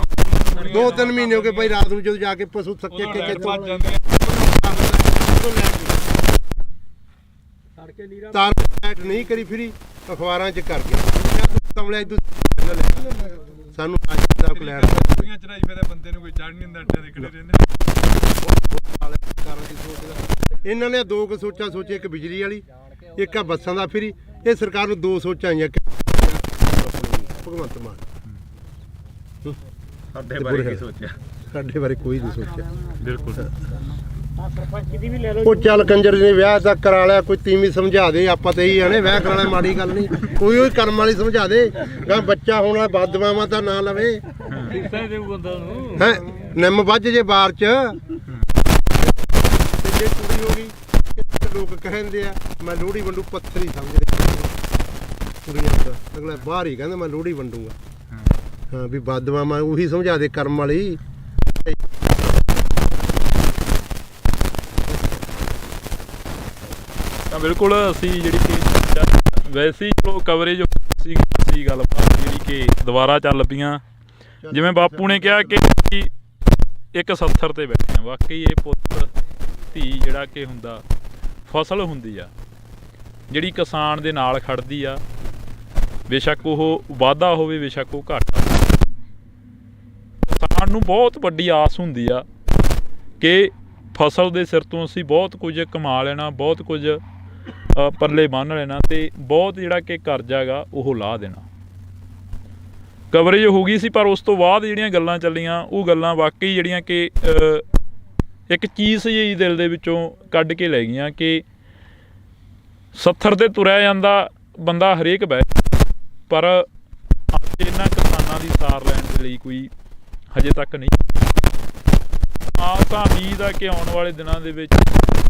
2-3 ਮਹੀਨੇ ਹੋ ਗਏ ਭਾਈ, ਰਾਤ ਨੂੰ ਜਦੋਂ ਜਾ ਕੇ ਪਸ਼ੂ ਥੱਕੇ ਕੇ ਖੇਤੋਂ ਤਾਰ ਲਾਈਟ ਨਹੀਂ ਕਰੀ ਫਰੀ, ਅਖਬਾਰਾਂ 'ਚ ਕਰ ਗਿਆ ਕਮਲਿਆ ਸਾਨੂੰ ਅੱਜ ਤੱਕ ਲੈਟ ਚੜਾਈ ਫਿਰ ਬੰਦੇ ਨੂੰ ਕੋਈ ਚੜ ਨਹੀਂ ਦਿੰਦਾ, ਅੱਡੇ ਦੇ ਖੜੇ ਰਹਿੰਦੇ। ਇਹਨਾਂ ਨੇ ਦੋ ਕੁ ਸੋਚਾਂ ਸੋਚੀ, ਇੱਕ ਬਿਜਲੀ ਵਾਲੀ, ਇੱਕ ਆ ਬੱਸਾਂ ਦਾ ਫਰੀ। ਇਹ ਸਰਕਾਰ ਨੂੰ ਦੋ ਸੋਚਾਂ ਆਈਆਂ ਭਗਵੰਤ ਮਾਨ। ਸਾਡੇ ਬਾਰੇ ਕੀ ਸੋਚਿਆ? ਸਾਡੇ ਬਾਰੇ ਕੋਈ ਨਹੀਂ ਸੋਚਿਆ। ਬਿਲਕੁਲ। ਉਹ ਚੱਲ ਕੰਜਰ ਨੇ ਵਿਆਹ ਤੱਕ ਕਰਾ ਲਿਆ, ਕੋਈ ਤੀਵੀਂ ਸਮਝਾ ਦੇ। ਆਪਾਂ ਤਾਂ ਇਹੀ ਆਣੇ ਵਿਆਹ ਕਰਾਣਾ ਮਾੜੀ ਗੱਲ ਨਹੀਂ, ਕੋਈ ਉਹ ਕਰਮ ਵਾਲੀ ਸਮਝਾ ਦੇ। ਗਾ ਬੱਚਾ ਹੋਣਾ ਬਦਦੁਆਵਾਂ ਤਾਂ ਨਾ ਲਵੇ ਹੈ, ਨਿੰਮ ਵੱਜ ਜੇ ਬਾਰ ਚ। ਜੇ ਕੁੜੀ ਹੋ ਗਈ, ਲੋਕ ਕਹਿੰਦੇ ਆ ਮੈਂ ਲੋਹੜੀ ਵੰਡੂ, ਪੱਥਰ ਹੀ ਸਮਝਦੇ ਕੁੜੀਆਂ ਦਾ। ਅਗਲਾ ਬਾਹਰ ਹੀ ਕਹਿੰਦਾ ਮੈਂ ਲੋਹੜੀ ਵੰਡੂਗਾ। ਹਾਂ ਵੀ ਬਦਦੁਆਵਾਂ ਉਹੀ ਸਮਝਾ ਦੇ ਕਰਮ ਵਾਲੀ। ਤਾਂ ਬਿਲਕੁਲ ਅਸੀਂ ਜਿਹੜੀ ਕਿ ਵੈਸੇ ਹੀ ਚਲੋ ਕਵਰੇਜ ਸੀ ਗੱਲਬਾਤ ਜਿਹੜੀ ਕਿ ਦੁਬਾਰਾ ਚੱਲ ਪਈਆਂ। ਜਿਵੇਂ ਬਾਪੂ ਨੇ ਕਿਹਾ ਕਿ ਇੱਕ ਸੱਥਰ ਤੇ ਬੈਠੇ ਆ, ਵਾਕਈ ਇਹ ਪੁੱਤ ਧੀ ਜਿਹੜਾ ਕਿ ਹੁੰਦਾ ਫਸਲ ਹੁੰਦੀ ਆ ਜਿਹੜੀ ਕਿਸਾਨ ਦੇ ਨਾਲ ਖੜਦੀ ਆ, ਬੇਸ਼ੱਕ ਉਹ ਵਾਧਾ ਹੋਵੇ ਬੇਸ਼ੱਕ ਉਹ ਘਾਟਾ। ਕਿਸਾਨ ਨੂੰ ਬਹੁਤ ਵੱਡੀ ਆਸ ਹੁੰਦੀ ਆ ਕਿ ਫਸਲ ਦੇ ਸਿਰ ਤੋਂ ਅਸੀਂ ਬਹੁਤ ਕੁਝ ਕਮਾ ਲੈਣਾ, ਬਹੁਤ ਕੁਝ ਪੱਲੇ ਬੰਨ੍ਹ ਲੈਣਾ ਅਤੇ ਬਹੁਤ ਜਿਹੜਾ ਕਿ ਕਰਜ਼ਾ ਗਾ ਉਹ ਲਾਹ ਦੇਣਾ। ਕਵਰੇਜ ਹੋ ਗਈ ਸੀ, ਪਰ ਉਸ ਤੋਂ ਬਾਅਦ ਜਿਹੜੀਆਂ ਗੱਲਾਂ ਚੱਲੀਆਂ ਉਹ ਗੱਲਾਂ ਵਾਕਈ ਜਿਹੜੀਆਂ ਕਿ ਇੱਕ ਚੀਜ਼ ਜਿਹੀ ਦਿਲ ਦੇ ਵਿੱਚੋਂ ਕੱਢ ਕੇ ਲੈ ਗਈਆਂ ਕਿ ਸੱਥਰ 'ਤੇ ਤੁਰਿਆ ਜਾਂਦਾ ਬੰਦਾ ਹਰੇਕ ਬਹਿ, ਪਰ ਅੱਜ ਇਹਨਾਂ ਕਿਸਾਨਾਂ ਦੀ ਸਾਰ ਲੈਣ ਦੇ ਲਈ ਕੋਈ ਹਜੇ ਤੱਕ ਨਹੀਂ। ਆਸ ਤਾਂ ਉਮੀਦ ਆ ਕਿ ਆਉਣ ਵਾਲੇ ਦਿਨਾਂ ਦੇ ਵਿੱਚ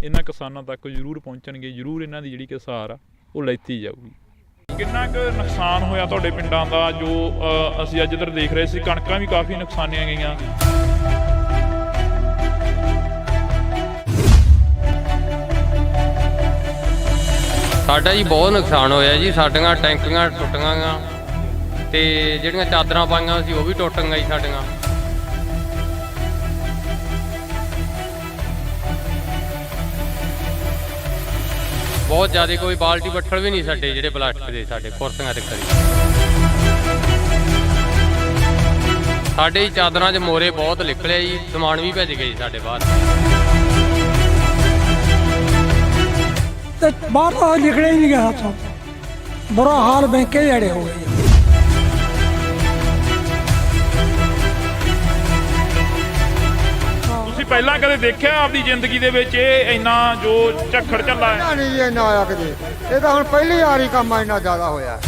ਇਹਨਾਂ ਕਿਸਾਨਾਂ ਤੱਕ ਜ਼ਰੂਰ ਪਹੁੰਚਣਗੇ, ਜ਼ਰੂਰ ਇਹਨਾਂ ਦੀ ਜਿਹੜੀ ਕਿ ਸਾਰ ਆ ਉਹ ਲੈਤੀ ਜਾਊਗੀ। ਕਿੰਨਾ ਕੁ ਨੁਕਸਾਨ ਹੋਇਆ ਤੁਹਾਡੇ ਪਿੰਡਾਂ ਦਾ? ਜੋ ਅਸੀਂ ਅੱਜ ਇੱਧਰ ਦੇਖ ਰਹੇ ਸੀ, ਕਣਕਾਂ ਵੀ ਕਾਫੀ ਨੁਕਸਾਨੀਆਂ ਗਈਆਂ। ਸਾਡਾ ਜੀ ਬਹੁਤ ਨੁਕਸਾਨ ਹੋਇਆ ਜੀ। ਸਾਡੀਆਂ ਟੈਂਕੀਆਂ ਟੁੱਟੀਆਂ ਗਾ ਤੇ ਜਿਹੜੀਆਂ ਚਾਦਰਾਂ ਪਾਈਆਂ ਸੀ ਉਹ ਵੀ ਟੁੱਟ ਗਈਆਂ ਜੀ ਸਾਡੀਆਂ। ਬਹੁਤ ਜ਼ਿਆਦਾ, ਕੋਈ ਬਾਲਟੀ ਬੱਠਲ ਵੀ ਨਹੀਂ ਸਾਡੇ ਜਿਹੜੇ ਪਲਾਸਟਿਕ ਦੇ, ਸਾਡੇ ਕੁਰਸੀਆਂ ਤੇ ਖੜੀ। ਸਾਡੇ ਚਾਦਰਾਂ 'ਚ ਮੋਰੇ ਬਹੁਤ ਨਿਕਲਿਆ ਜੀ, ਸਮਾਨ ਵੀ ਭਿੱਜ ਗਏ ਜੀ ਸਾਡੇ ਬਾਹਰ। ਤੇ ਬਾਹਰ ਤਾਂ ਨਿਕਲੇ ਹੀ ਨਹੀਂ ਗਿਆ ਹੱਥੋਂ, ਬੁਰਾ ਹਾਲ ਬੈਂਕੇ ਜੜੇ ਹੋ ਗਏ। ਤੁਸੀਂ ਪਹਿਲਾਂ ਕਦੇ ਦੇਖਿਆ ਆਪਦੀ ਜ਼ਿੰਦਗੀ ਦੇ ਵਿੱਚ ਇਹ ਇੰਨਾ ਜੋ ਝੱਖੜ ਝੱਲਾ ਹੈ? ਨਹੀਂ ਜੀ ਇੰਨਾ ਆਇਆ ਕਦੇ। ਇਹ ਤਾਂ ਹੁਣ ਪਹਿਲੀ ਵਾਰੀ ਕੰਮ ਇੰਨਾ ਜ਼ਿਆਦਾ ਹੋਇਆ।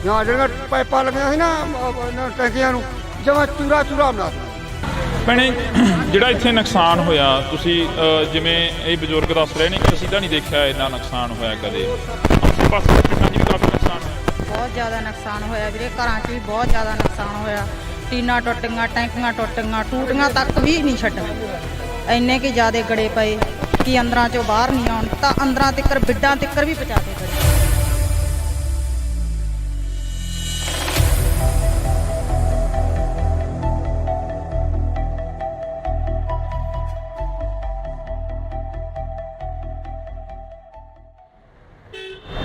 ਜਾਂ ਜਿਹੜੀਆਂ ਪਾਈਪਾਂ ਲੱਗੀਆਂ ਸੀ ਨਾ ਟੈਂਕੀਆਂ ਨੂੰ, ਜਮਾਂ ਚੂਰਾ ਬਣਾ ਦਿੱਤਾ। ਭੈਣੇ, ਜਿਹੜਾ ਇੱਥੇ ਨੁਕਸਾਨ ਹੋਇਆ, ਤੁਸੀਂ ਜਿਵੇਂ ਇਹ ਬਜ਼ੁਰਗ ਦੱਸ ਰਹੇ ਨੇ ਕਿ ਅਸੀਂ ਤਾਂ ਨਹੀਂ ਦੇਖਿਆ ਇੰਨਾ ਨੁਕਸਾਨ ਹੋਇਆ ਕਦੇ। ਆਸੇ ਪਾਸੇ ਪਿੰਡਾਂ 'ਚ ਵੀ ਕਾਫੀ ਨੁਕਸਾਨ ਹੋਇਆ। ਬਹੁਤ ਜ਼ਿਆਦਾ ਨੁਕਸਾਨ ਹੋਇਆ ਵੀਰੇ, ਘਰਾਂ 'ਚ ਵੀ ਬਹੁਤ ਜ਼ਿਆਦਾ ਨੁਕਸਾਨ ਹੋਇਆ। ਟੀਨਾਂ ਟੁੱਟ ਗਈਆਂ, ਟੈਂਕੀਆਂ ਟੁੱਟ ਗਈਆਂ, ਟੂਟੀਆਂ ਤੱਕ ਵੀ ਨਹੀਂ ਛੱਡੀਆਂ। ਇੰਨੇ ਕਿ ਜ਼ਿਆਦਾ ਗੜੇ ਪਏ ਕਿ ਅੰਦਰਾਂ 'ਚੋਂ ਬਾਹਰ ਨਹੀਂ ਆਉਣ, ਤਾਂ ਅੰਦਰਾਂ ਤੱਕ ਬਿੱਡਾਂ ਤੱਕ ਵੀ ਪਹੁੰਚਾ ਕੇ ਗਏ।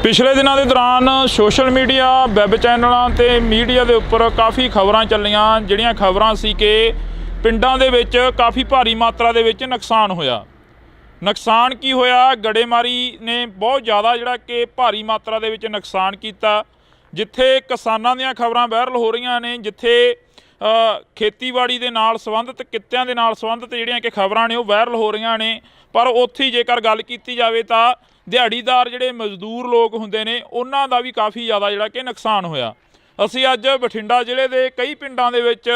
ਪਿਛਲੇ ਦਿਨਾਂ ਦੇ ਦੌਰਾਨ ਸੋਸ਼ਲ ਮੀਡੀਆ, ਵੈਬ ਚੈਨਲਾਂ ਤੇ ਮੀਡੀਆ ਦੇ ਉੱਪਰ ਕਾਫੀ ਖਬਰਾਂ ਚੱਲੀਆਂ, ਜਿਹੜੀਆਂ ਖਬਰਾਂ ਸੀ ਕਿ ਪਿੰਡਾਂ ਦੇ ਵਿੱਚ ਕਾਫੀ ਭਾਰੀ ਮਾਤਰਾ ਦੇ ਵਿੱਚ ਨੁਕਸਾਨ ਹੋਇਆ। ਨੁਕਸਾਨ ਕੀ ਹੋਇਆ? ਗੜੇਮਾਰੀ ਨੇ ਬਹੁਤ ਜ਼ਿਆਦਾ ਜਿਹੜਾ ਕਿ ਭਾਰੀ ਮਾਤਰਾ ਦੇ ਵਿੱਚ ਨੁਕਸਾਨ ਕੀਤਾ। ਜਿੱਥੇ ਕਿਸਾਨਾਂ ਦੀਆਂ ਖਬਰਾਂ ਵਾਇਰਲ ਹੋ ਰਹੀਆਂ ਨੇ, ਜਿੱਥੇ ਖੇਤੀਬਾੜੀ ਦੇ ਨਾਲ ਸੰਬੰਧਿਤ ਕਿੱਤਿਆਂ ਦੇ ਨਾਲ ਸੰਬੰਧਿਤ ਜਿਹੜੀਆਂ ਕਿ ਖਬਰਾਂ ਨੇ ਉਹ ਵਾਇਰਲ ਹੋ ਰਹੀਆਂ ਨੇ, ਪਰ ਉੱਥੇ ਜੇਕਰ ਗੱਲ ਕੀਤੀ ਜਾਵੇ ਤਾਂ ਦਿਹਾੜੀਦਾਰ ਜਿਹੜੇ ਮਜ਼ਦੂਰ ਲੋਕ ਹੁੰਦੇ ਨੇ ਉਹਨਾਂ ਦਾ ਵੀ ਕਾਫੀ ਜ਼ਿਆਦਾ ਜਿਹੜਾ ਕਿ ਨੁਕਸਾਨ ਹੋਇਆ। ਅਸੀਂ ਅੱਜ ਬਠਿੰਡਾ ਜ਼ਿਲ੍ਹੇ ਦੇ ਕਈ ਪਿੰਡਾਂ ਦੇ ਵਿੱਚ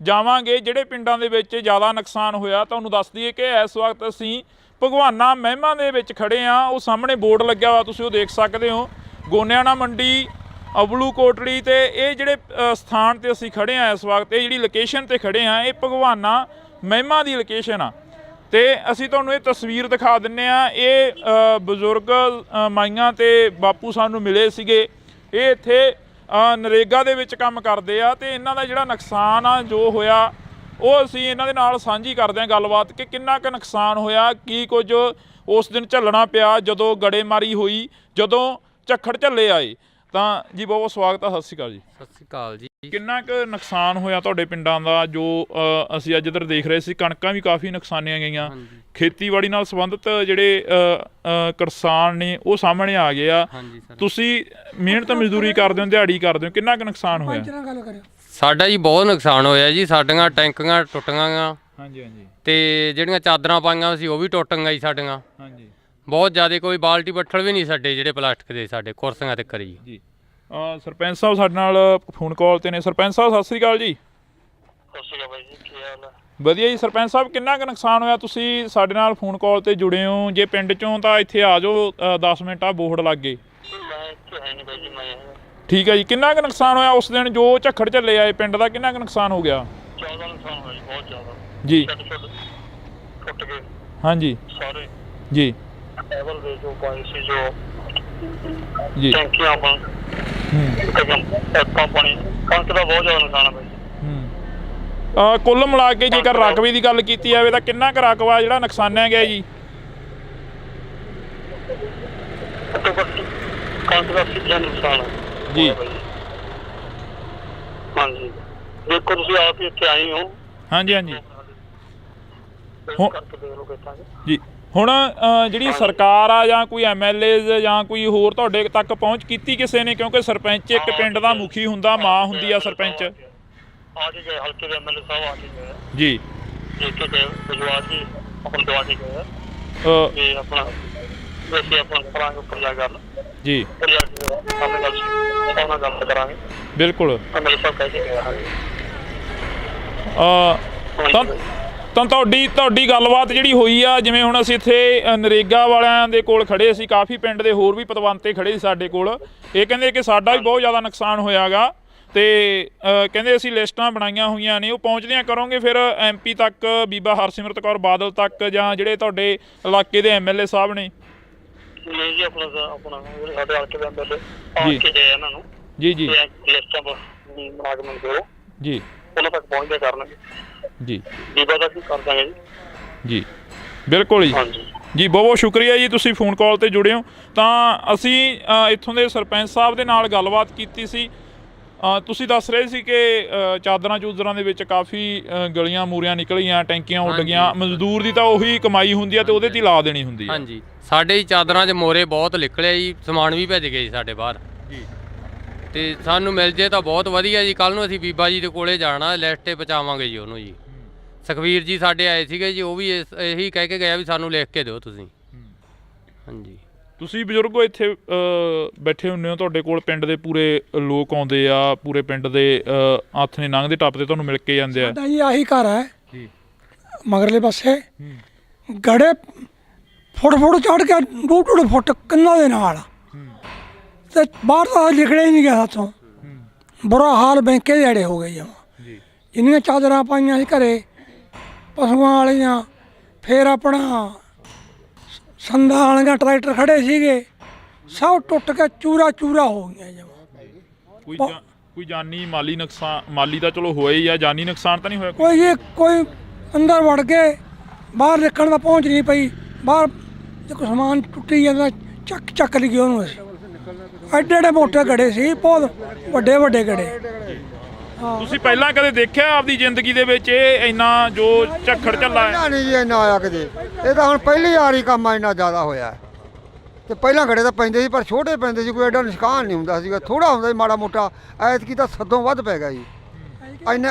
ਜਾਵਾਂਗੇ ਜਿਹੜੇ ਪਿੰਡਾਂ ਦੇ ਵਿੱਚ ਜ਼ਿਆਦਾ ਨੁਕਸਾਨ ਹੋਇਆ। ਤੁਹਾਨੂੰ ਦੱਸ ਦਈਏ ਕਿ ਇਸ ਵਕਤ ਅਸੀਂ ਭਗਵਾਨਾ ਮਹਿਮਾ ਦੇ ਵਿੱਚ ਖੜੇ ਆ। ਉਹ ਸਾਹਮਣੇ ਬੋਰਡ ਲੱਗਿਆ ਹੋਇਆ, ਤੁਸੀਂ ਉਹ ਦੇਖ ਸਕਦੇ ਹੋ, ਗੋਨਿਆਣਾ ਮੰਡੀ, ਅਬਲੂ ਕੋਟੜੀ। ਤੇ ਇਹ ਜਿਹੜੇ ਸਥਾਨ ਤੇ ਅਸੀਂ ਖੜੇ ਆ ਇਸ ਵਕਤ, ਇਹ ਜਿਹੜੀ ਲੋਕੇਸ਼ਨ ਤੇ ਖੜੇ ਆ, ਇਹ ਭਗਵਾਨਾ ਮਹਿਮਾ ਦੀ ਲੋਕੇਸ਼ਨ ਆ। ਤੇ ਅਸੀਂ ਤੁਹਾਨੂੰ ਇਹ ਤਸਵੀਰ ਦਿਖਾ ਦਿੰਨੇ ਆ। ਇਹ ਬਜ਼ੁਰਗ ਮਾਈਆਂ ਤੇ ਬਾਪੂ ਸਾਨੂੰ ਮਿਲੇ ਸੀਗੇ। ਇਹ ਇੱਥੇ ਨਰੇਗਾ ਦੇ ਵਿੱਚ ਕੰਮ ਕਰਦੇ ਆ ਤੇ ਇਹਨਾਂ ਦਾ ਜਿਹੜਾ ਨੁਕਸਾਨ ਆ ਜੋ ਹੋਇਆ ਉਹ ਅਸੀਂ ਇਹਨਾਂ ਦੇ ਨਾਲ ਸਾਂਝੀ ਕਰਦੇ ਹਾਂ ਗੱਲਬਾਤ ਕਿ ਕਿੰਨਾ ਕੁ ਨੁਕਸਾਨ ਹੋਇਆ, ਕੀ ਕੁਝ ਉਸ ਦਿਨ ਝੱਲਣਾ ਪਿਆ ਜਦੋਂ ਗੜੇਮਾਰੀ ਹੋਈ, ਜਦੋਂ ਝੱਖੜ ਝੱਲੇ ਆਏ। ਤਾਂ ਜੀ ਬਹੁਤ ਬਹੁਤ ਸਵਾਗਤ ਆ। ਸਤਿ ਸ਼੍ਰੀ ਅਕਾਲ ਜੀ। ਸਤਿ ਸ਼੍ਰੀ ਅਕਾਲ ਜੀ। ਕਿੰਨਾ ਕੁ ਨੁਕਸਾਨ ਹੋਇਆ ਤੁਹਾਡੇ ਪਿੰਡਾਂ ਦਾ ਜੋ ਅਸੀਂ ਅੱਜ ਇੱਧਰ ਦੇਖ ਰਹੇ ਸੀ? ਕਣਕਾਂ ਵੀ ਕਾਫੀ ਨੁਕਸਾਨੀਆਂ ਗਈਆਂ, ਖੇਤੀਬਾੜੀ ਨਾਲ ਸੰਬੰਧਿਤ ਜਿਹੜੇ ਕਿਸਾਨ ਨੇ ਉਹ ਸਾਹਮਣੇ ਆ ਗਏ ਆ। ਤੁਸੀਂ ਮਿਹਨਤ ਮਜ਼ਦੂਰੀ ਕਰਦੇ ਹੋ, ਦਿਹਾੜੀ ਕਰਦੇ ਹੋ, ਕਿੰਨਾ ਕੁ ਨੁਕਸਾਨ ਹੋਇਆ? ਸਾਡਾ ਜੀ ਬਹੁਤ ਨੁਕਸਾਨ ਹੋਇਆ ਜੀ। ਸਾਡੀਆਂ ਟੈਂਕੀਆਂ ਟੁੱਟ ਗਈਆਂ। ਹਾਂਜੀ ਹਾਂਜੀ। ਤੇ ਜਿਹੜੀਆਂ ਚਾਦਰਾਂ ਪਾਈਆਂ ਸੀ ਉਹ ਵੀ ਟੁੱਟ ਗਈਆਂ ਜੀ ਸਾਡੀਆਂ। ਹਾਂਜੀ। ਬਹੁਤ ਜ਼ਿਆਦਾ, ਕੋਈ ਬਾਲਟੀ ਬੱਠਲ ਵੀ ਨਹੀਂ ਸਾਡੇ ਜਿਹੜੇ ਪਲਾਸਟਿਕ ਦੇ ਸਾਡੇ ਕੁਰਸੀਆਂ ਤੇ ਕਰੀ ਜੀ। ਸਰਪੰਚ ਸਾਹਿਬ ਸਾਡੇ ਨਾਲ ਫੋਨ ਕਾਲ ਤੇ ਨੇ। ਸਰਪੰਚ ਸਾਹਿਬ ਸਤਿ ਸ਼੍ਰੀ ਅਕਾਲ ਜੀ। ਸਤਿ ਸ਼੍ਰੀ ਅਕਾਲ ਬਾਈ ਜੀ, ਕੀ ਹਾਲ ਹੈ? ਵਧੀਆ ਜੀ। ਸਰਪੰਚ ਸਾਹਿਬ ਕਿੰਨਾ ਕੁ ਨੁਕਸਾਨ ਹੋਇਆ? ਤੁਸੀਂ ਸਾਡੇ ਨਾਲ ਫੋਨ ਕਾਲ ਤੇ ਜੁੜੇ ਹੋ, ਜੇ ਪਿੰਡ ਚੋਂ ਤਾਂ ਇੱਥੇ ਆ ਜਾਓ, 10 ਮਿੰਟ ਆ ਬੋਰਡ ਲੱਗ ਗਏ। ਮੈਂ ਇੱਥੇ ਹੈ ਨਹੀਂ ਬਾਈ ਜੀ, ਮੈਂ ਠੀਕ ਹੈ ਜੀ। ਕਿੰਨਾ ਕੁ ਨੁਕਸਾਨ ਹੋਇਆ ਉਸ ਦਿਨ ਜੋ ਝੱਖੜ ਝੱਲੇ ਆਏ ਪਿੰਡ ਦਾ? ਕਿੰਨਾ ਕੁ ਨੁਕਸਾਨ ਹੋ ਗਿਆ? ਜ਼ਿਆਦਾ ਨੁਕਸਾਨ ਹੋਇਆ ਜੀ, ਬਹੁਤ ਜ਼ਿਆਦਾ ਜੀ। ਟੁੱਟ ਗਏ ਹਾਂਜੀ ਸਾਰੇ ਜੀ ਟੇਬਲ ਦੇ ਜੋ ਪਾਣੀ ਸੀ, ਜੋ ਜੀ। ਟੈਂਕੀਆਂ ਪਾਣੀ, ਪਾਣੀ, ਕਣਕ ਦਾ ਬਹੁਤ ਜ਼ਿਆਦਾ ਨੁਕਸਾਨ ਹੈ ਬਾਈ ਜੀ। ਕੁੱਲ ਮਿਲਾ ਕੇ ਜੇਕਰ ਰਕਬੇ ਦੀ ਗੱਲ ਕੀਤੀ ਜਾਵੇ ਤਾਂ ਕਿੰਨਾ ਕੁ ਰਕਬਾ ਜਿਹੜਾ ਨੁਕਸਾਨਿਆ ਗਿਆ ਜੀ? ਕਣਕ ਦਾ ਸਿੱਧਾ ਨੁਕਸਾਨ ਹੈ ਜੀ। ਹਾਂਜੀ, ਦੇਖੋ ਤੁਸੀਂ ਆਪ ਹੀ ਇੱਥੇ ਆਏ ਹੋ। ਹਾਂਜੀ ਹਾਂਜੀ ਕਰਕੇ ਦੇਖ ਲਓ ਕਿੱਦਾਂ ਜੀ। ਹੁਣ ਜਿਹੜੀ ਸਰਕਾਰ ਆ ਜਾਂ ਕੋਈ MLA ਜਾਂ ਕੋਈ ਹੋਰ ਤੁਹਾਡੇ ਤੱਕ ਪਹੁੰਚ ਕੀਤੀ ਕਿਸੇ ਨੇ? ਕਿਉਂਕਿ ਸਰਪੰਚ ਇੱਕ ਪਿੰਡ ਦਾ ਮੁਖੀ ਹੁੰਦਾ, ਮਾਂ ਹੁੰਦੀ ਆ ਸਰਪੰਚ। ਆ ਕੇ ਗਏ ਹਲਕੇ ਦੇ MLA ਸਾਹਿਬ, ਆ ਕੇ ਗਏ ਜੀ। ਦੇਖ ਕੇ ਗਏ, ਵਿਜਵਾਰ ਜੀ ਆਪਣੀ ਦਵਾ ਕੇ ਗਏ ਤੇ ਆਪਣਾ ਵੈਸੇ ਆਪਣਾ ਕਰਾਂਗੇ ਉੱਪਰ ਜਾ ਗੱਲ ਜੀ। ਉੱਪਰ ਜਾ ਕੇ ਆਪਣੇ ਗੱਲ ਕਰਾਂਗੇ। ਬਿਲਕੁਲ। MLA ਸਾਹਿਬ ਕਹਿ ਕੇ ਗਏ। ਹਾਂਜੀ। ਤਾਂ ਤੁਹਾਡੀ ਗੱਲਬਾਤ ਜਿਹੜੀ ਹੋਈ ਆ, ਜਿਵੇਂ ਹੁਣ ਅਸੀਂ ਇੱਥੇ ਨਰੇਗਾ ਵਾਲਿਆਂ ਦੇ ਕੋਲ ਖੜੇ ਸੀ, ਕਾਫੀ ਪਿੰਡ ਦੇ ਹੋਰ ਵੀ ਪਤਵੰਤੇ ਖੜੇ ਸੀ ਸਾਡੇ ਕੋਲ। ਇਹ ਕਹਿੰਦੇ ਕਿ ਸਾਡਾ ਵੀ ਬਹੁਤ ਜ਼ਿਆਦਾ ਨੁਕਸਾਨ ਹੋਇਆ ਗਾ ਤੇ ਕਹਿੰਦੇ ਅਸੀਂ ਲਿਸਟਾਂ ਬਣਾਈਆਂ ਹੋਈਆਂ ਨੇ, ਉਹ ਪਹੁੰਚਦੀਆਂ ਕਰੋਗੇ ਫਿਰ MP ਤੱਕ, ਬੀਬਾ ਹਰਸਿਮਰਤ ਕੌਰ ਬਾਦਲ ਤੱਕ, ਜਾਂ ਜਿਹੜੇ ਤੁਹਾਡੇ ਇਲਾਕੇ ਦੇ MLA ਸਾਹਿਬ ਨੇ? ਨਹੀਂ ਜੀ, ਆਪਣਾ ਸਾਡੇ ਹਲਕੇ ਦੇ MLA ਆ ਕੇ ਗਏ ਇਹਨਾਂ ਨੂੰ। ਜੀ ਜੀ। ਲਿਸਟਾਂ ਬਣਾ ਕੇ ਦਿਓ ਜੀ, ਉਹਨਾਂ ਤੱਕ ਪਹੁੰਚਦੇ ਕਰਨਗੇ ਜੀ। ਬੀਬਾ ਦਾ ਕੀ ਕਰ ਦਾਂਗੇ ਜੀ। ਜੀ ਬਿਲਕੁਲ ਜੀ। ਹਾਂਜੀ ਜੀ, ਬਹੁਤ ਬਹੁਤ ਸ਼ੁਕਰੀਆ ਜੀ, ਤੁਸੀਂ ਫੋਨ ਕਾਲ ਤੇ ਜੁੜੇ ਹੋ। ਤਾਂ ਅਸੀਂ ਇੱਥੋਂ ਦੇ ਸਰਪੰਚ ਸਾਹਿਬ ਦੇ ਨਾਲ ਗੱਲਬਾਤ ਕੀਤੀ ਸੀ। ਤੁਸੀਂ ਦੱਸ ਰਹੇ ਸੀ ਕਿ ਚਾਦਰਾਂ ਚੂਦਰਾਂ ਦੇ ਵਿੱਚ ਕਾਫੀ ਗਲੀਆਂ ਮੂਰੀਆਂ ਨਿਕਲੀਆਂ, ਟੈਂਕੀਆਂ ਉੱਡ ਗਈਆਂ। ਮਜ਼ਦੂਰ ਦੀ ਤਾਂ ਉਹੀ ਕਮਾਈ ਹੁੰਦੀ ਆ ਤੇ ਉਹਦੇ 'ਤੇ ਲਾ ਦੇਣੀ ਹੁੰਦੀ ਆ। ਹਾਂਜੀ, ਸਾਡੇ ਹੀ ਚਾਦਰਾਂ 'ਚ ਮੋਰੇ ਬਹੁਤ ਨਿਕਲੇ ਜੀ, ਸਮਾਨ ਵੀ ਭੇਜ ਗਏ ਜੀ ਸਾਡੇ ਬਾਹਰ ਜੀ। ਤੇ ਸਾਨੂੰ ਮਿਲ ਜੇ ਤਾਂ ਬਹੁਤ ਵਧੀਆ ਜੀ। ਕੱਲ ਨੂੰ ਅਸੀਂ ਬੀਬਾ ਜੀ ਦੇ ਕੋਲੇ ਜਾਣਾ, ਲਿਸਟ 'ਤੇ ਪਹੁੰਚਾਵਾਂਗੇ ਜੀ ਉਹਨੂੰ ਜੀ। ਸੁਖਵੀਰ ਜੀ ਸਾਡੇ ਆਏ ਸੀਗੇ ਜੀ, ਉਹ ਵੀ ਇਹੀ ਕਹਿ ਕੇ ਗਿਆ ਵੀ ਸਾਨੂੰ ਲਿਖ ਕੇ ਦਿਓ ਤੁਸੀਂ। ਹਾਂਜੀ। ਤੁਸੀਂ ਬਜ਼ੁਰਗੋ ਇੱਥੇ ਬੈਠੇ ਹੁੰਦੇ ਹੋ, ਤੁਹਾਡੇ ਕੋਲ ਪਿੰਡ ਦੇ ਪੂਰੇ ਲੋਕ ਆਉਂਦੇ ਆ, ਪੂਰੇ ਪਿੰਡ ਦੇ ਹੱਥ ਨੇ ਲੰਘਦੇ ਟੱਪਦੇ ਤੁਹਾਨੂੰ ਮਿਲ ਕੇ ਜਾਂਦੇ ਆ। ਸਾਡਾ ਜੀ ਆਹੀ ਘਰ ਹੈ ਜੀ, ਮਗਰਲੇ ਪਾਸੇ। ਗੜੇ ਫੁੱਟ ਚੜ ਕੇ 2-2 ਫੁੱਟ ਕੰਨਾਂ ਦੇ ਨਾਲ ਤੇ ਬਾਹਰ ਤਾਂ ਨਿਕਲਿਆ ਹੀ ਨਹੀਂ ਗਿਆ ਸਾਥੋਂ। ਬੁਰਾ ਹਾਲ ਬੈਂਕੇ ਦੇ ਅੜੇ ਹੋ ਗਏ ਜਮਾਂ। ਜਿੰਨੀਆਂ ਚਾਦਰਾਂ ਪਾਈਆਂ ਸੀ ਘਰੇ ਪਸ਼ੂਆਂ ਵਾਲੀਆਂ, ਫਿਰ ਆਪਣਾ ਸੰਦਾਂ ਵਾਲੀਆਂ ਟਰੈਕਟਰ ਖੜੇ ਸੀਗੇ, ਸਭ ਟੁੱਟ ਕੇ ਚੂਰਾ ਚੂਰਾ ਹੋ ਗਈਆਂ ਜਮਾਂ। ਕੋਈ ਜਾਨੀ ਮਾਲੀ ਨੁਕਸਾਨ? ਮਾਲੀ ਤਾਂ ਚਲੋ ਹੋਇਆ ਹੀ ਆ, ਜਾਨੀ ਨੁਕਸਾਨ ਤਾਂ ਨਹੀਂ ਹੋਇਆ ਕੋਈ ਅੰਦਰ ਵੜ ਕੇ ਬਾਹਰ ਨਿਕਲਣ ਦਾ ਪਹੁੰਚ ਨਹੀਂ ਪਈ। ਬਾਹਰ ਜੇ ਕੋਈ ਸਮਾਨ ਟੁੱਟੀ ਜਾਂਦਾ ਚੱਕ ਲਈ ਉਹਨੂੰ। ਅਸੀਂ ਐਡੇ ਐਡੇ ਮੋਟੇ ਗੜੇ ਸੀ, ਬਹੁਤ ਵੱਡੇ ਵੱਡੇ ਗੜੇ। ਤੁਸੀਂ ਪਹਿਲਾਂ ਕਦੇ ਦੇਖਿਆ ਆਪਦੀ ਜ਼ਿੰਦਗੀ ਦੇ ਵਿੱਚ ਇਹ ਇੰਨਾ ਜੋ ਝੱਖੜ ਝੱਲਾ ਹੈ? ਨਹੀਂ ਜੀ, ਇੰਨਾ ਆਇਆ ਕਦੇ। ਇਹ ਤਾਂ ਹੁਣ ਪਹਿਲੀ ਵਾਰੀ ਕੰਮ ਇੰਨਾ ਜ਼ਿਆਦਾ ਹੋਇਆ ਤੇ ਪਹਿਲਾਂ ਗੜੇ ਤਾਂ ਪੈਂਦੇ ਸੀ ਪਰ ਛੋਟੇ ਪੈਂਦੇ ਸੀ, ਕੋਈ ਐਡਾ ਨੁਕਸਾਨ ਨਹੀਂ ਹੁੰਦਾ ਸੀਗਾ, ਥੋੜਾ ਹੁੰਦਾ ਸੀ ਮਾੜਾ ਮੋਟਾ। ਐਤਕੀ ਤਾਂ ਸਦੋਂ ਵੱਧ ਪੈ ਗਿਆ ਜੀ। ਇੰਨੇ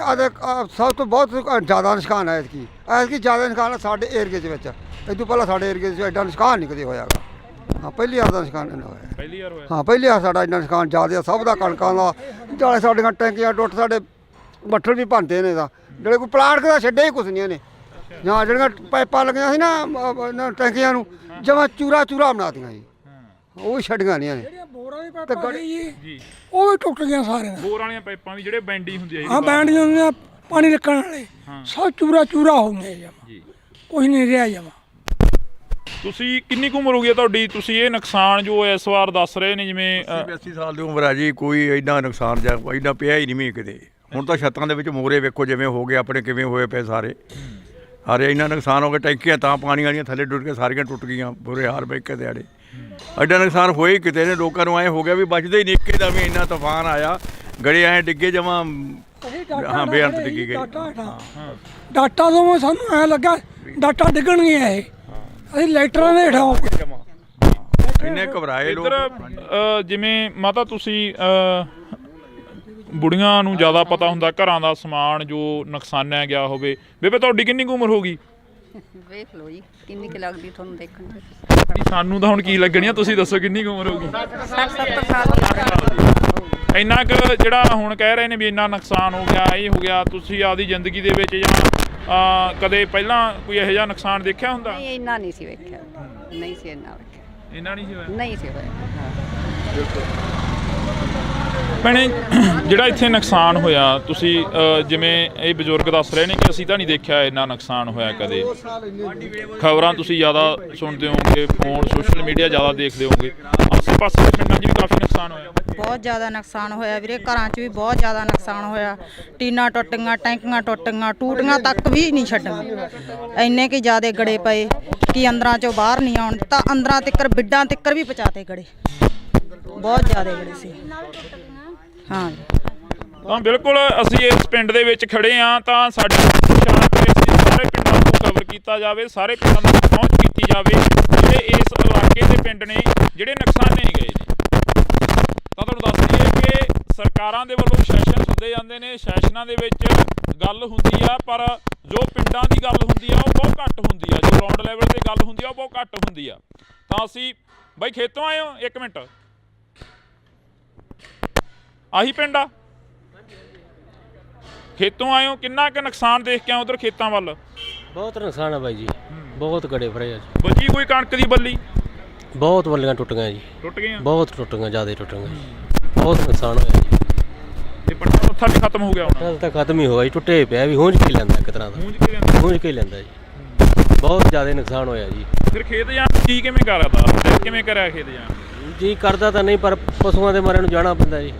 ਸਭ ਤੋਂ ਬਹੁਤ ਜ਼ਿਆਦਾ ਨੁਕਸਾਨ ਹੈ ਐਤਕੀ ਜ਼ਿਆਦਾ ਨੁਕਸਾਨ ਸਾਡੇ ਏਰੀਏ ਦੇ ਵਿੱਚ। ਇਹ ਤੋਂ ਪਹਿਲਾਂ ਸਾਡੇ ਏਰੀਏ 'ਚ ਐਡਾ ਨੁਕਸਾਨ ਨਹੀਂ ਕਦੇ ਹੋਇਆਗਾ। ਹਾਂ, ਪਹਿਲੀ ਵਾਰ ਦਾ ਨੁਕਸਾਨ ਇਹਨਾਂ ਹੋਇਆ। ਪਹਿਲੀ ਵਾਰ ਹੋਇਆ? ਹਾਂ, ਪਹਿਲੀ ਵਾਰ ਸਾਡਾ ਇੰਨਾ ਨੁਕਸਾਨ ਜ਼ਿਆਦਾ, ਸਭ ਦਾ ਕਣਕਾਂ ਦਾ। ਜਾਲੇ ਸਾਡੀਆਂ ਟੈਂਕੀਆਂ ਟੁੱਟ, ਸਾਡੇ ਬੱਠਲ ਵੀ ਭੰਨਦੇ ਨੇ ਤਾਂ ਜਿਹੜੇ ਕੋਈ ਪਲਾਟ ਦਾ ਛੱਡਿਆ ਹੀ ਕੁਛ ਨਹੀਂ ਇਹਨੇ ਜਾਂ ਜਿਹੜੀਆਂ ਪਾਈਪਾਂ ਲੱਗੀਆਂ ਸੀ ਨਾ ਇਹਨਾਂ ਟੈਂਕੀਆਂ ਨੂੰ ਜਮਾਂ ਚੂਰਾ ਬਣਾਤੀਆਂ ਜੀ ਉਹ ਵੀ ਛੱਡੀਆਂ ਨਹੀਂ ਇਹਨੇ ਬੋਰਾਂ ਦੀ ਪਾਈਪਾਂ ਜੀ ਉਹ ਵੀ ਟੁੱਟ ਗਈਆਂ ਸਾਰੀਆਂ ਬੋਰ ਵਾਲੀਆਂ ਪਾਈਪਾਂ ਵੀ ਜਿਹੜੇ ਬੈਂਡੀ ਹੁੰਦੀ ਆ ਹਾਂ ਬੈਂਡੀਆਂ ਹੁੰਦੀਆਂ ਪਾਣੀ ਰੱਖਣ ਵਾਲੇ ਸਭ ਚੂਰਾ ਹੋ ਗਏ ਜਮਾ ਜੀ ਕੁਝ ਨਹੀਂ ਰਿਹਾ ਜਮਾ। ਤੁਸੀਂ ਕਿੰਨੀ ਕੁ ਉਮਰ ਹੋ ਗਈ ਤੁਹਾਡੀ ਤੁਸੀਂ ਇਹ ਨੁਕਸਾਨ ਜੋ ਇਸ ਵਾਰ ਦੱਸ ਰਹੇ ਨੇ ਜਿਵੇਂ 80 ਸਾਲ ਦੀ ਉਮਰ ਆ ਜੀ ਕੋਈ ਇੰਨਾ ਨੁਕਸਾਨ ਜਾਂ ਇੰਨਾ ਪਿਆ ਹੀ ਨਹੀਂ ਮੀਂਹ ਕਿਤੇ ਹੁਣ ਤਾਂ ਛੱਤਾਂ ਦੇ ਵਿੱਚ ਮੋਰੇ ਵੇਖੋ ਜਿਵੇਂ ਹੋ ਗਏ ਆਪਣੇ ਕਿਵੇਂ ਹੋਏ ਪਏ ਸਾਰੇ ਇੰਨਾ ਨੁਕਸਾਨ ਹੋ ਗਿਆ ਟੈਂਕੀਆਂ ਤਾਂ ਪਾਣੀ ਵਾਲੀਆਂ ਥੱਲੇ ਡੁੱਟ ਕੇ ਸਾਰੀਆਂ ਟੁੱਟ ਗਈਆਂ ਬੁਰੇ ਹਾਲ ਬੈਕੇ ਦਿਹਾੜੇ ਐਡਾ ਨੁਕਸਾਨ ਹੋਏ ਕਿਤੇ ਨੇ ਲੋਕਾਂ ਨੂੰ ਐਂ ਹੋ ਗਿਆ ਵੀ ਬਚਦੇ ਹੀ ਨਹੀਂ ਇੱਕੇ ਦਾ ਵੀ ਇੰਨਾ ਤੂਫਾਨ ਆਇਆ ਗੜੇ ਐਂ ਡਿੱਗੇ ਜਮਾਂ ਹਾਂ ਬੇਅੰਤ ਡਿੱਗੀ ਗਏ ਡਾਟਾ ਤੋਂ ਸਾਨੂੰ ਐ ਲੱਗਾ ਡਾਟਾ ਡਿੱਗਣਗੇ ਇਹ ਅਸੀਂ ਲਾਈਟਰਾਂ ਦੇ ਹੇਠਾਂ ਇੰਨੇ ਘਬਰਾਏ ਲੋਕ ਇੱਧਰ ਜਿਵੇਂ ਮਾਤਾ ਤੁਸੀਂ ਬੁੜੀਆਂ ਨੂੰ ਜ਼ਿਆਦਾ ਪਤਾ ਹੁੰਦਾ ਘਰਾਂ ਦਾ ਸਮਾਨ ਜੋ ਨੁਕਸਾਨਿਆ ਗਿਆ ਹੋਵੇ ਬੇਬੇ ਤੁਹਾਡੀ ਕਿੰਨੀ ਕੁ ਉਮਰ ਹੋ ਗਈ ਵੇਖ ਲਓ ਜੀ ਕਿੰਨੀ ਕੁ ਲੱਗਦੀ ਤੁਹਾਨੂੰ ਦੇਖਣ ਚ ਨਹੀਂ ਸਾਨੂੰ ਤਾਂ ਹੁਣ ਕੀ ਲੱਗਣੀ ਆ ਤੁਸੀਂ ਦੱਸੋ ਕਿੰਨੀ ਕੁ ਉਮਰ ਹੋ ਗਈ 70 ਸਾਲ ਇੰਨਾ ਕੁ ਜਿਹੜਾ ਹੁਣ ਕਹਿ ਰਹੇ ਨੇ ਵੀ ਇੰਨਾ ਨੁਕਸਾਨ ਹੋ ਗਿਆ ਇਹ ਹੋ ਗਿਆ ਤੁਸੀਂ ਆਪਦੀ ਜ਼ਿੰਦਗੀ ਦੇ ਵਿੱਚ ਜਾਂ ਕਦੇ ਪਹਿਲਾਂ ਕੋਈ ਇਹੋ ਜਿਹਾ ਨੁਕਸਾਨ ਦੇਖਿਆ ਹੁੰਦਾ ਨਹੀਂ ਇੰਨਾ ਨਹੀਂ ਸੀ ਵੇਖਿਆ ਨਹੀਂ ਸੀ ਇੰਨਾ ਵੇਖਿਆ ਇੰਨਾ ਨਹੀਂ ਸੀ ਹੋਇਆ ਨਹੀਂ ਸੀ ਹੋਇਆ ਭੈਣੇ ਜਿਹੜਾ ਇੱਥੇ ਨੁਕਸਾਨ ਹੋਇਆ ਤੁਸੀਂ ਜਿਵੇਂ ਇਹ ਬਜ਼ੁਰਗ ਦੱਸ ਰਹੇ ਨੇ ਕਿ ਅਸੀਂ ਤਾਂ ਨਹੀਂ ਦੇਖਿਆ ਇੰਨਾ ਨੁਕਸਾਨ ਹੋਇਆ ਕਦੇ ਖਬਰਾਂ ਤੁਸੀਂ ਜ਼ਿਆਦਾ ਸੁਣਦੇ ਹੋਵੋਗੇ ਫੋਨ ਸੋਸ਼ਲ ਮੀਡੀਆ ਜ਼ਿਆਦਾ ਦੇਖਦੇ ਹੋਵੋਗੇ ਆਸੇ ਪਾਸੇ ਦੇ ਪਿੰਡਾਂ 'ਚ ਵੀ ਕਾਫੀ ਨੁਕਸਾਨ ਹੋਇਆ ਬਹੁਤ ਜ਼ਿਆਦਾ ਨੁਕਸਾਨ ਹੋਇਆ ਵੀਰੇ ਘਰਾਂ 'ਚ ਵੀ ਬਹੁਤ ਜ਼ਿਆਦਾ ਨੁਕਸਾਨ ਹੋਇਆ ਟੀਨਾਂ ਟੁੱਟੀਆਂ ਟੈਂਕੀਆਂ ਟੁੱਟੀਆਂ ਟੂਟੀਆਂ ਤੱਕ ਵੀ ਨਹੀਂ ਛੱਡੀਆਂ ਇੰਨੇ ਕਿ ਜ਼ਿਆਦਾ ਗੜੇ ਪਏ ਕਿ ਅੰਦਰਾਂ 'ਚੋਂ ਬਾਹਰ ਨਹੀਂ ਆਉਣ ਤਾਂ ਅੰਦਰਾਂ ਤਿੱਕਰ ਬਿੱਡਾਂ ਤਿੱਕਰ ਵੀ ਪਹੁੰਚਾਤੇ ਗੜੇ ਬਹੁਤ ਜ਼ਿਆਦਾ ਗੜੇ ਸੀ ਹਾਂ ਤਾਂ ਬਿਲਕੁਲ ਅਸੀਂ ਇਸ ਪਿੰਡ ਦੇ ਵਿੱਚ ਖੜੇ ਹਾਂ ਤਾਂ ਸਾਡੀ ਪਛਾਣ ਕਰੇ ਸੀ ਸਾਰੇ ਪਿੰਡਾਂ ਨੂੰ ਕਵਰ ਕੀਤਾ ਜਾਵੇ ਸਾਰੇ ਪਿੰਡਾਂ ਨੂੰ ਪਹੁੰਚ ਕੀਤੀ ਜਾਵੇ ਜਿਹੜੇ ਇਸ ਇਲਾਕੇ ਦੇ ਪਿੰਡ ਨੇ ਜਿਹੜੇ ਨੁਕਸਾਨੇ ਗਏ ਨੇ ਤਾਂ ਤੁਹਾਨੂੰ ਦੱਸ ਦਈਏ ਕਿ ਸਰਕਾਰਾਂ ਦੇ ਵੱਲੋਂ ਸੈਸ਼ਨ ਹੁੰਦੇ ਜਾਂਦੇ ਨੇ ਸੈਸ਼ਨਾਂ ਦੇ ਵਿੱਚ ਗੱਲ ਹੁੰਦੀ ਆ ਪਰ ਜੋ ਪਿੰਡਾਂ ਦੀ ਗੱਲ ਹੁੰਦੀ ਆ ਉਹ ਬਹੁਤ ਘੱਟ ਹੁੰਦੀ ਆ ਜੋ ਗਰਾਊਂਡ ਲੈਵਲ ਤੇ ਗੱਲ ਹੁੰਦੀ ਆ ਉਹ ਬਹੁਤ ਘੱਟ ਹੁੰਦੀ ਆ ਤਾਂ ਅਸੀਂ ਬਾਈ ਖੇਤੋਂ ਆਏ ਹੋ 1 ਮਿੰਟ ਆਹੀ ਪਿੰਡ ਆ ਖੇਤੋਂ ਆਏ ਹੋ ਕਿੰਨਾ ਕੁ ਨੁਕਸਾਨ ਦੇਖ ਕੇ ਆਏ ਉਧਰ ਖੇਤਾਂ ਵੱਲ ਬਹੁਤ ਨੁਕਸਾਨ ਆ ਬਾਈ ਜੀ ਬਹੁਤ ਗੜੇ ਫਰੇ ਅੱਜ ਬਚੀ ਕੋਈ ਕਣਕ ਦੀ ਬੱਲੀ ਬਹੁਤ ਬੱਲੀਆਂ ਟੁੱਟ ਗਈਆਂ ਜੀ ਟੁੱਟ ਗਈਆਂ ਬਹੁਤ ਟੁੱਟ ਗਈਆਂ ਜ਼ਿਆਦਾ ਟੁੱਟ ਗਈਆਂ ਬਹੁਤ ਨੁਕਸਾਨ ਹੋਇਆ ਜੀ ਤੇ ਪੱਟਾ ਉੱਥਾ ਵੀ ਖਤਮ ਹੋ ਗਿਆ ਹੁਣ ਕੱਲ ਤਾਂ ਖਤਮ ਹੀ ਹੋ ਗਿਆ ਜੀ ਟੁੱਟੇ ਪਿਆ ਵੀ ਹੁੰਝ ਕੇ ਲੈਂਦਾ ਇੱਕ ਤਰ੍ਹਾਂ ਦਾ ਹੁੰਝ ਕੇ ਲੈਂਦਾ ਜੀ ਬਹੁਤ ਜ਼ਿਆਦਾ ਨੁਕਸਾਨ ਹੋਇਆ ਜੀ ਫਿਰ ਖੇਤ ਜਾਣ ਕੀ ਕਿਵੇਂ ਕਰਦਾ ਕਿਵੇਂ ਕਰਿਆ ਖੇਤ ਜਾਣ ਜੀ ਕਰਦਾ ਤਾਂ ਨਹੀਂ ਪਰ ਪਸ਼ੂਆਂ ਦੇ ਮਾਰੇ ਨੂੰ ਜਾਣਾ ਪੈਂਦਾ ਜੀ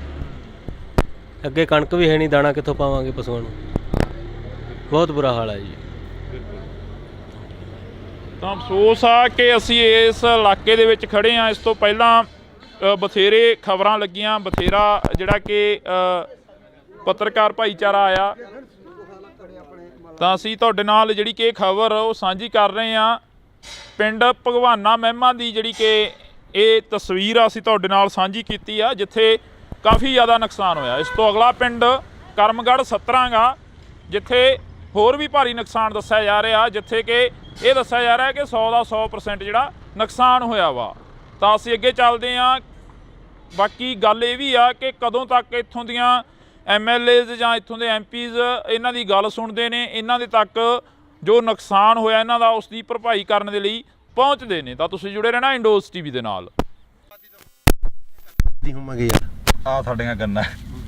ਅੱਗੇ ਕਣਕ ਵੀ ਹੈ ਨਹੀਂ ਦਾਣਾ ਕਿੱਥੋਂ ਪਾਵਾਂਗੇ ਪਸ਼ੂਆਂ ਨੂੰ ਬਹੁਤ ਬੁਰਾ ਹਾਲ ਹੈ ਜੀ ਤਾਂ ਅਫਸੋਸ ਆ ਕਿ ਅਸੀਂ ਇਸ ਇਲਾਕੇ ਦੇ ਵਿੱਚ ਖੜੇ ਹਾਂ ਇਸ ਤੋਂ ਪਹਿਲਾਂ ਬਥੇਰੇ ਖਬਰਾਂ ਲੱਗੀਆਂ ਬਥੇਰਾ ਜਿਹੜਾ ਕਿ ਪੱਤਰਕਾਰ ਭਾਈਚਾਰਾ ਆਇਆ ਤਾਂ ਅਸੀਂ ਤੁਹਾਡੇ ਨਾਲ ਜਿਹੜੀ ਕਿ ਖਬਰ ਉਹ ਸਾਂਝੀ ਕਰ ਰਹੇ ਹਾਂ ਪਿੰਡ ਭਗਵਾਨਾ ਮਹਿਮਾ ਦੀ ਜਿਹੜੀ ਕਿ ਇਹ ਤਸਵੀਰ ਅਸੀਂ ਤੁਹਾਡੇ ਨਾਲ ਸਾਂਝੀ ਕੀਤੀ ਆ ਜਿੱਥੇ ਕਾਫੀ ਜ਼ਿਆਦਾ ਨੁਕਸਾਨ ਹੋਇਆ ਇਸ ਤੋਂ ਅਗਲਾ ਪਿੰਡ ਕਰਮਗੜ੍ਹ 17 ਗਾ ਜਿੱਥੇ ਹੋਰ ਵੀ ਭਾਰੀ ਨੁਕਸਾਨ ਦੱਸਿਆ ਜਾ ਰਿਹਾ ਜਿੱਥੇ ਕਿ ਇਹ ਦੱਸਿਆ ਜਾ ਰਿਹਾ ਕਿ 100 ਦਾ 100% ਜਿਹੜਾ ਨੁਕਸਾਨ ਹੋਇਆ ਵਾ ਤਾਂ ਅਸੀਂ ਅੱਗੇ ਚੱਲਦੇ ਹਾਂ ਬਾਕੀ ਗੱਲ ਇਹ ਵੀ ਆ ਕਿ ਕਦੋਂ ਤੱਕ ਇੱਥੋਂ ਦੀਆਂ MLAs ਜਾਂ ਇੱਥੋਂ ਦੇ MPs ਇਹਨਾਂ ਦੀ ਗੱਲ ਸੁਣਦੇ ਨੇ ਇਹਨਾਂ ਦੇ ਤੱਕ ਜੋ ਨੁਕਸਾਨ ਹੋਇਆ ਇਹਨਾਂ ਦਾ ਉਸ ਦੀ ਭਰਪਾਈ ਕਰਨ ਦੇ ਲਈ ਪਹੁੰਚਦੇ ਨੇ ਤਾਂ ਤੁਸੀਂ ਜੁੜੇ ਰਹਿਣਾ ਇੰਡੋਸ TV ਦੇ ਨਾਲ ਆ ਸਾਡੀਆਂ ਗੰਨਾਂ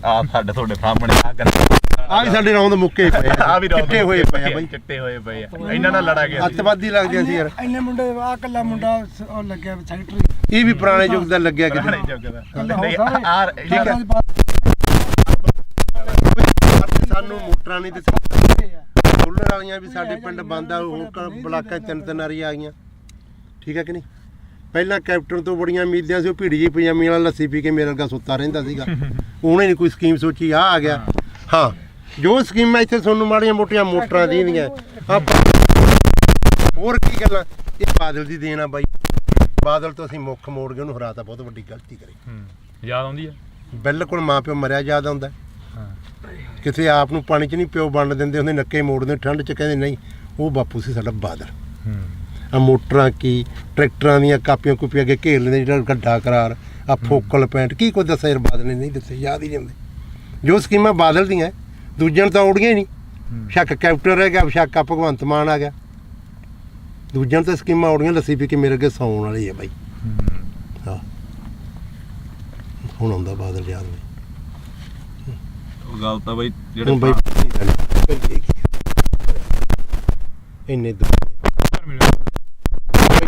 ਆ ਸਾਡੇ ਤੁਹਾਡੇ ਸਾਹਮਣੇ ਆ ਗੰਨਾਂ ਆ ਵੀ ਸਾਡੇ ਰੌਂਦ ਮੁੱਕੇ ਪਏ ਆ ਵੀ ਚਿੱਟੇ ਹੋਏ ਪਏ ਆ ਬਾਈ ਚਿੱਟੇ ਹੋਏ ਪਏ ਆ ਇਹਨਾਂ ਨਾਲ ਲੜਾ ਗਿਆ ਅੱਤਵਾਦੀ ਲੱਗਦੇ ਸੀ ਯਾਰ ਇੰਨੇ ਮੁੰਡੇ ਆ ਕੱਲਾ ਮੁੰਡਾ ਉਹ ਲੱਗਿਆ ਸੈਕਟਰੀ ਇਹ ਵੀ ਪੁਰਾਣੇ ਯੁੱਗ ਦਾ ਲੱਗਿਆ ਕਿਤੇ ਨਹੀਂ ਆ ਠੀਕ ਹੈ ਸਾਨੂੰ ਮੋਟਰਾਂ ਨਹੀਂ ਤੇ ਸੋਲਰ ਵਾਲੀਆਂ ਵੀ ਸਾਡੇ ਪਿੰਡ ਬੰਦ ਆ ਹੁਣ ਬਲਾਕਾਂ 3 ਆ ਗਈਆਂ ਠੀਕ ਹੈ ਕਿ ਨਹੀਂ ਪਹਿਲਾਂ ਕੈਪਟਨ ਤੋਂ ਬੜੀਆਂ ਉਮੀਦਾਂ ਸੀ ਉਹ ਭੀੜੀ ਜੀ ਪਜਾਮੀ ਵਾਲਾ ਲੱਸੀ ਪੀ ਕੇ ਮੇਰੇ ਵਰਗਾ ਸੁੱਤਾ ਰਹਿੰਦਾ ਸੀਗਾ ਉਹਨੇ ਨਹੀਂ ਕੋਈ ਸਕੀਮ ਸੋਚੀ ਆ ਗਿਆ ਹਾਂ ਜੋ ਸਕੀਮਾਂ ਇੱਥੇ ਤੁਹਾਨੂੰ ਮਾੜੀਆਂ ਮੋਟੀਆਂ ਮੋਟਰਾਂ ਦੀਆਂ ਹੋਰ ਕੀ ਗੱਲਾਂ ਇਹ ਬਾਦਲ ਦੀ ਦੇਣ ਆ ਬਾਈ ਬਾਦਲ ਤੋਂ ਅਸੀਂ ਮੁੱਖ ਮੋੜ ਕੇ ਉਹਨੂੰ ਹਰਾਤਾ ਬਹੁਤ ਵੱਡੀ ਗਲਤੀ ਕਰੀ ਯਾਦ ਆਉਂਦੀ ਆ ਬਿਲਕੁਲ ਮਾਂ ਪਿਓ ਮਰਿਆ ਯਾਦ ਆਉਂਦਾ ਕਿਸੇ ਆਪ ਨੂੰ ਪਾਣੀ 'ਚ ਨਹੀਂ ਪਿਓ ਵੰਡ ਦਿੰਦੇ ਉਹਦੇ ਨੱਕੇ ਮੋੜਦੇ ਠੰਡ 'ਚ ਕਹਿੰਦੇ ਨਹੀਂ ਉਹ ਬਾਪੂ ਸੀ ਸਾਡਾ ਬਾਦਲ ਆ ਮੋਟਰਾਂ ਕੀ ਟਰੈਕਟਰਾਂ ਦੀਆਂ ਕਾਪੀਆਂ ਕੁਪੀਆਂ ਅੱਗੇ ਘੇਰ ਲੈਂਦੇ ਜਿਹੜਾ ਗੱਡਾ ਕਰਾਰ ਆ ਫੋਕਲ ਪੈਂਟ ਕੀ ਕੁਝ ਦੱਸਿਆ ਯਾਰ ਬਾਦਲ ਨੇ ਨਹੀਂ ਦੱਸਿਆ ਯਾਦ ਹੀ ਨਹੀਂ ਆਉਂਦੇ ਜੋ ਸਕੀਮਾਂ ਬਾਦਲ ਦੀਆਂ ਦੂਜਿਆਂ ਨੂੰ ਤਾਂ ਔੜੀਆਂ ਹੀ ਨਹੀਂ। ਸ਼ੱਕ ਕੈਪਟਨ ਰਹਿ ਗਿਆ, ਸ਼ੱਕ ਭਗਵੰਤ ਮਾਨ ਆ ਗਿਆ। ਦੂਜਿਆਂ ਨੂੰ ਤਾਂ ਸਕੀਮਾਂ ਔੜੀਆਂ, ਲੱਸੀ ਪੀ ਕੇ ਮੇਰੇ ਅੱਗੇ ਸੌਣ ਵਾਲੀ ਹੈ ਬਾਈ। ਹਾਂ ਹੁਣ ਆਉਂਦਾ ਬਾਦਲ ਯਾਦ ਬਾਈ। ਉਹ ਗੱਲ ਤਾਂ ਬਈ ਹੁਣ ਬਾਈ ਇੰਨੇ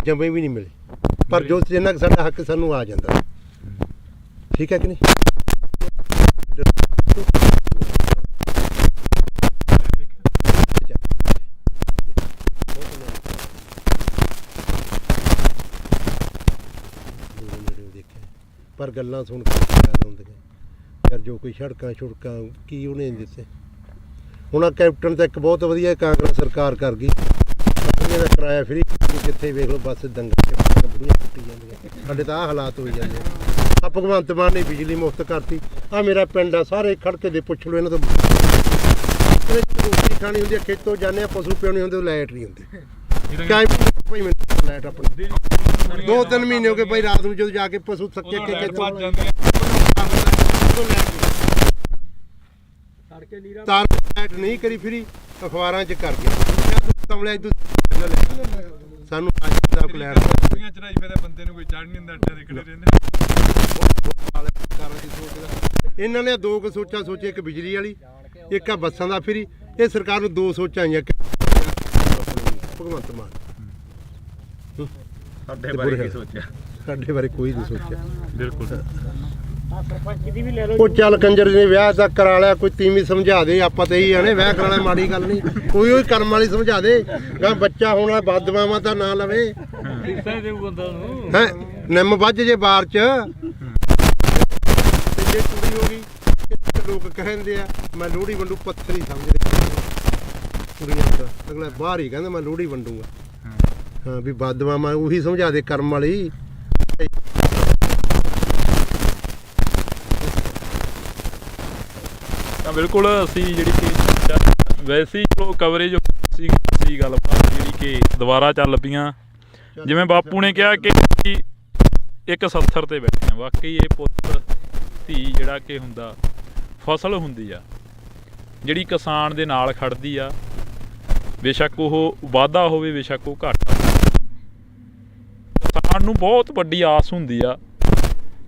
ਜੰਮੇ ਵੀ ਨਹੀਂ ਮਿਲੇ, ਪਰ ਜੋ ਜਿੰਨਾ ਕੁ ਸਾਡਾ ਹੱਕ ਸਾਨੂੰ ਆ ਜਾਂਦਾ। ਠੀਕ ਹੈ ਕਿ ਨਹੀਂ? ਪਰ ਗੱਲਾਂ ਸੁਣ ਕੇ ਯਾਦ ਆਉਂਦੀਆਂ ਯਾਰ, ਜੋ ਕੋਈ ਸੜਕਾਂ ਕੀ ਉਹਨੇ ਦਿੱਤੇ। ਹੁਣ ਆ ਕੈਪਟਨ ਤਾਂ ਇੱਕ ਬਹੁਤ ਵਧੀਆ ਕਾਂਗਰਸ ਸਰਕਾਰ ਕਰ ਗਈ, ਬੱਸਾਂ ਦਾ ਕਿਰਾਇਆ ਫਰੀ, ਜਿੱਥੇ ਵੇਖ ਲਓ ਬੱਸ ਦੰਗਲ ਬੁੜੀਆਂ ਟੁੱਟੀ ਜਾਂਦੀਆਂ। ਸਾਡੇ ਤਾਂ ਆਹ ਹਾਲਾਤ ਹੋਈ ਜਾਂਦੇ ਆ। ਭਗਵੰਤ ਮਾਨ ਨੇ ਬਿਜਲੀ ਮੁਫਤ ਕਰਤੀ। ਆ ਮੇਰਾ ਪਿੰਡ ਆ, ਸਾਰੇ ਖੜਕੇ ਦੇ ਪੁੱਛ ਲਓ ਇਹਨਾਂ ਤੋਂ। ਰੋਟੀ ਖਾਣੀ ਹੁੰਦੀ ਹੈ, ਖੇਤੋਂ ਜਾਂਦੇ ਆ, ਪਸ਼ੂ ਪਿਆਉਣੇ ਹੁੰਦੇ, ਲਾਈਟ ਨਹੀਂ ਹੁੰਦੀ। ਭਾਈ ਮੈਨੂੰ ਲਾਈਟ ਆਪਣੀ 2-3 ਮਹੀਨੇ ਹੋ ਗਏ ਭਾਈ, ਰਾਤ ਨੂੰ ਜਦੋਂ ਜਾ ਕੇ ਪਸ਼ੂ ਥੱਕੇ ਕੇ ਤਾਰ ਲਾਈਟ ਨਹੀਂ ਕਰੀ ਫਰੀ, ਅਖਬਾਰਾਂ 'ਚ ਕਰ ਗਿਆ ਸਾਨੂੰ ਅੱਜ ਤੱਕ ਲੈਟ ਚੜਾਈ ਫਿਰ ਬੰਦੇ ਨੂੰ ਕੋਈ ਚੜ ਨਹੀਂ ਦਿੰਦਾ, ਅੱਡੇ ਦੇ ਖੜੇ ਰਹਿੰਦੇ। ਇਹਨਾਂ ਨੇ ਦੋ ਕੁ ਸੋਚਾਂ ਸੋਚੇ, ਇੱਕ ਬਿਜਲੀ ਵਾਲੀ, ਇੱਕ ਆ ਬੱਸਾਂ ਦਾ ਫਰੀ। ਇਹ ਸਰਕਾਰ ਨੂੰ ਦੋ ਸੋਚਾਂ ਆਈਆਂ ਭਗਵੰਤ ਮਾਨ। ਸਾਡੇ ਬਾਰੇ ਕੀ ਸੋਚਿਆ? ਸਾਡੇ ਬਾਰੇ ਕੋਈ ਨਹੀਂ ਸੋਚਿਆ। ਬਿਲਕੁਲ। ਉਹ ਚੱਲ ਕੰਜਰ ਨੇ ਵਿਆਹ ਤਾਂ ਕਰਾ ਲਿਆ, ਕੋਈ ਤੀਵੀਂ ਸਮਝਾ ਦੇ। ਆਪਾਂ ਤਾਂ ਇਹੀ ਆਣੇ ਵਿਆਹ ਕਰਾਣਾ ਮਾੜੀ ਗੱਲ ਨਹੀਂ, ਕੋਈ ਉਹ ਕਰਮ ਵਾਲੀ ਸਮਝਾ ਦੇ। ਗਾ ਬੱਚਾ ਹੋਣਾ ਬਦਦੁਆਵਾਂ ਤਾਂ ਨਾ ਲਵੇ ਹੈ। ਨਿੰਮ ਵੱਜ ਜੇ ਬਾਰ ਚ, ਜੇ ਕੁੜੀ ਹੋ ਗਈ ਲੋਕ ਕਹਿੰਦੇ ਆ ਮੈਂ ਲੋਹੜੀ ਵੰਡੂ, ਪੱਥਰ ਹੀ ਸਮਝਦੇ ਕੁੜੀਆਂ ਦਾ। ਅਗਲਾ ਬਾਹਰ ਹੀ ਕਹਿੰਦਾ ਮੈਂ ਲੋਹੜੀ ਵੰਡੂਗਾ। ਹਾਂ ਵੀ ਬਦਦੁਆਵਾਂ ਉਹੀ ਸਮਝਾ ਦੇ ਕਰਮ ਵਾਲੀ। ਤਾਂ ਬਿਲਕੁਲ ਅਸੀਂ ਜਿਹੜੀ ਕਿ ਵੈਸੇ ਹੀ ਚਲੋ ਕਵਰੇਜ ਸੀ ਗੱਲਬਾਤ ਜਿਹੜੀ ਕਿ ਦੁਬਾਰਾ ਚੱਲ ਪਈਆਂ। ਜਿਵੇਂ ਬਾਪੂ ਨੇ ਕਿਹਾ ਕਿ ਇੱਕ ਸੱਥਰ ਤੇ ਬੈਠੇ ਆ, ਵਾਕਈ ਇਹ ਪੁੱਤ ਧੀ ਜਿਹੜਾ ਕਿ ਹੁੰਦਾ, ਫਸਲ ਹੁੰਦੀ ਆ ਜਿਹੜੀ ਕਿਸਾਨ ਦੇ ਨਾਲ ਖੜਦੀ ਆ। ਬੇਸ਼ੱਕ ਉਹ ਵਾਧਾ ਹੋਵੇ, ਬੇਸ਼ੱਕ ਉਹ ਘਾਟਾ। ਕਿਸਾਨ ਨੂੰ ਬਹੁਤ ਵੱਡੀ ਆਸ ਹੁੰਦੀ ਆ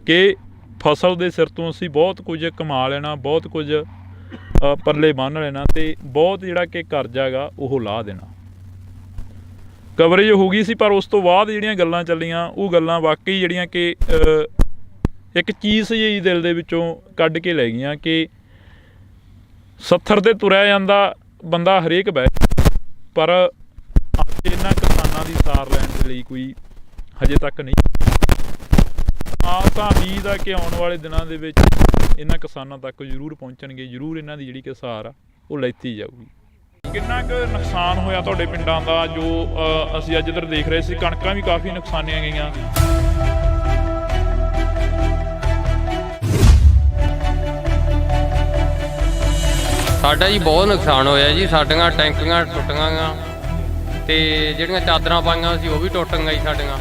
ਕਿ ਫਸਲ ਦੇ ਸਿਰ ਤੋਂ ਅਸੀਂ ਬਹੁਤ ਕੁਝ ਕਮਾ ਲੈਣਾ, ਬਹੁਤ ਕੁਝ ਪੱਲੇ ਬੰਨ੍ਹ ਲੈਣਾ, ਅਤੇ ਬਹੁਤ ਜਿਹੜਾ ਕਿ ਕਰਜ਼ਾ ਹੈਗਾ ਉਹ ਲਾਹ ਦੇਣਾ। ਕਵਰੇਜ ਹੋ ਗਈ ਸੀ, ਪਰ ਉਸ ਤੋਂ ਬਾਅਦ ਜਿਹੜੀਆਂ ਗੱਲਾਂ ਚੱਲੀਆਂ ਉਹ ਗੱਲਾਂ ਵਾਕਈ ਜਿਹੜੀਆਂ ਕਿ ਇੱਕ ਚੀਜ਼ ਜਿਹੀ ਦਿਲ ਦੇ ਵਿੱਚੋਂ ਕੱਢ ਕੇ ਲੈ ਗਈਆਂ ਕਿ ਸੱਥਰ 'ਤੇ ਤੁਰਿਆ ਜਾਂਦਾ ਬੰਦਾ ਹਰੇਕ ਬਹਿ, ਪਰ ਅੱਜ ਇਹਨਾਂ ਕਿਸਾਨਾਂ ਦੀ ਸਾਰ ਲੈਣ ਦੇ ਲਈ ਕੋਈ ਹਜੇ ਤੱਕ ਨਹੀਂ। ਤਾਂ ਉਮੀਦ ਆ ਕਿ ਆਉਣ ਵਾਲੇ ਦਿਨਾਂ ਦੇ ਵਿੱਚ ਇਹਨਾਂ ਕਿਸਾਨਾਂ ਤੱਕ ਜ਼ਰੂਰ ਪਹੁੰਚਣਗੇ, ਜ਼ਰੂਰ ਇਹਨਾਂ ਦੀ ਜਿਹੜੀ ਕਿ ਸਾਰ ਆ ਉਹ ਲੈਤੀ ਜਾਊਗੀ। ਕਿੰਨਾ ਕੁ ਨੁਕਸਾਨ ਹੋਇਆ ਤੁਹਾਡੇ ਪਿੰਡਾਂ ਦਾ? ਜੋ ਅਸੀਂ ਅੱਜ ਇੱਧਰ ਦੇਖ ਰਹੇ ਸੀ, ਕਣਕਾਂ ਵੀ ਕਾਫੀ ਨੁਕਸਾਨੀਆਂ ਗਈਆਂ। ਸਾਡਾ ਜੀ ਬਹੁਤ ਨੁਕਸਾਨ ਹੋਇਆ ਜੀ। ਸਾਡੀਆਂ ਟੈਂਕੀਆਂ ਟੁੱਟ ਗਈਆਂ, ਤੇ ਜਿਹੜੀਆਂ ਚਾਦਰਾਂ ਪਾਈਆਂ ਸੀ ਉਹ ਵੀ ਟੁੱਟ ਗਈਆਂ ਜੀ ਸਾਡੀਆਂ।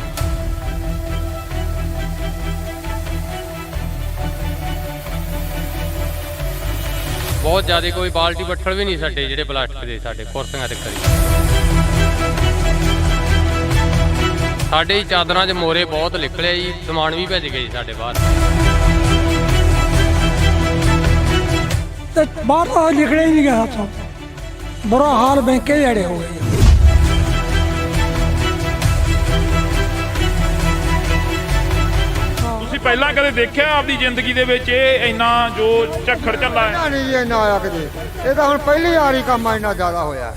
ਬਹੁਤ ਜ਼ਿਆਦਾ, ਕੋਈ ਬਾਲਟੀ ਬੱਠਲ ਵੀ ਨਹੀਂ ਸਾਡੇ ਜਿਹੜੇ ਪਲਾਸਟਿਕ ਦੇ, ਸਾਡੇ ਕੁਰਸੀਆਂ ਤੱਕ ਸਾਡੇ ਚਾਦਰਾਂ 'ਚ ਮੋਰੇ ਬਹੁਤ ਨਿਕਲਿਆ ਜੀ, ਸਮਾਨ ਵੀ ਭੱਜ ਗਏ ਜੀ ਸਾਡੇ ਬਾਹਰ। ਤੇ ਬਾਹਰ ਤਾਂ ਨਿਕਲੇ ਹੀ ਨਹੀਂ ਗਿਆ ਹੱਥੋਂ, ਬੁਰਾ ਹਾਲ ਬੈਂਕੇ ਜਿਹੜੇ ਹੋ ਗਏ। ਤੁਸੀਂ ਪਹਿਲਾਂ ਕਦੇ ਦੇਖਿਆ ਆਪਦੀ ਜ਼ਿੰਦਗੀ ਦੇ ਵਿੱਚ ਇਹ ਇੰਨਾ ਜੋ ਝੱਖੜ ਝੱਲਾ ਹੈ? ਨਹੀਂ ਜੀ ਇੰਨਾ ਆਇਆ ਕਦੇ। ਇਹ ਤਾਂ ਹੁਣ ਪਹਿਲੀ ਵਾਰੀ ਕੰਮ ਇੰਨਾ ਜ਼ਿਆਦਾ ਹੋਇਆ।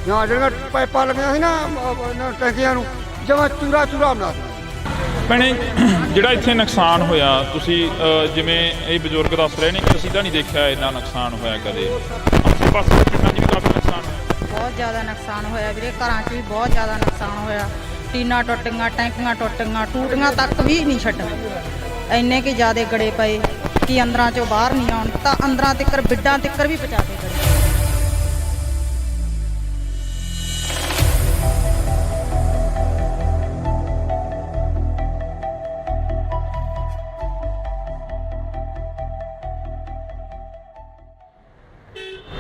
ਨਾ ਜਿਹੜੀਆਂ ਪਾਈਪਾਂ ਲੱਗੀਆਂ ਸੀ ਨਾ ਟੈਂਕੀਆਂ ਨੂੰ, ਜਮਾਂ ਚੂਰਾ ਬਣਾ ਦਿੱਤਾ। ਭੈਣੇ, ਜਿਹੜਾ ਇੱਥੇ ਨੁਕਸਾਨ ਹੋਇਆ, ਤੁਸੀਂ ਜਿਵੇਂ ਇਹ ਬਜ਼ੁਰਗ ਦੱਸ ਰਹੇ ਨੇ ਕਿ ਅਸੀਂ ਤਾਂ ਨਹੀਂ ਦੇਖਿਆ ਇੰਨਾ ਨੁਕਸਾਨ ਹੋਇਆ ਕਦੇ। ਆਸੇ ਪਾਸੇ ਦੇ ਪਿੰਡਾਂ 'ਚ ਵੀ ਕਾਫੀ ਨੁਕਸਾਨ ਹੋਇਆ। ਬਹੁਤ ਜ਼ਿਆਦਾ ਨੁਕਸਾਨ ਹੋਇਆ ਵੀਰੇ, ਘਰਾਂ 'ਚ ਵੀ ਬਹੁਤ ਜ਼ਿਆਦਾ ਨੁਕਸਾਨ ਹੋਇਆ। ਟੀਨਾਂ ਟੁੱਟ ਗਈਆਂ, ਟੈਂਕੀਆਂ ਟੁੱਟ ਗਈਆਂ, ਟੂਟੀਆਂ ਤੱਕ ਵੀ ਨਹੀਂ ਛੱਡ। ਇੰਨੇ ਕਿ ਜ਼ਿਆਦਾ ਗੜੇ ਪਏ ਕਿ ਅੰਦਰਾਂ 'ਚੋਂ ਬਾਹਰ ਨਹੀਂ ਆਉਣ, ਤਾਂ ਅੰਦਰਾਂ ਤੱਕ ਬਿੱਡਾਂ ਤੱਕ ਵੀ ਪਹੁੰਚਾ ਕੇ ਗਏ।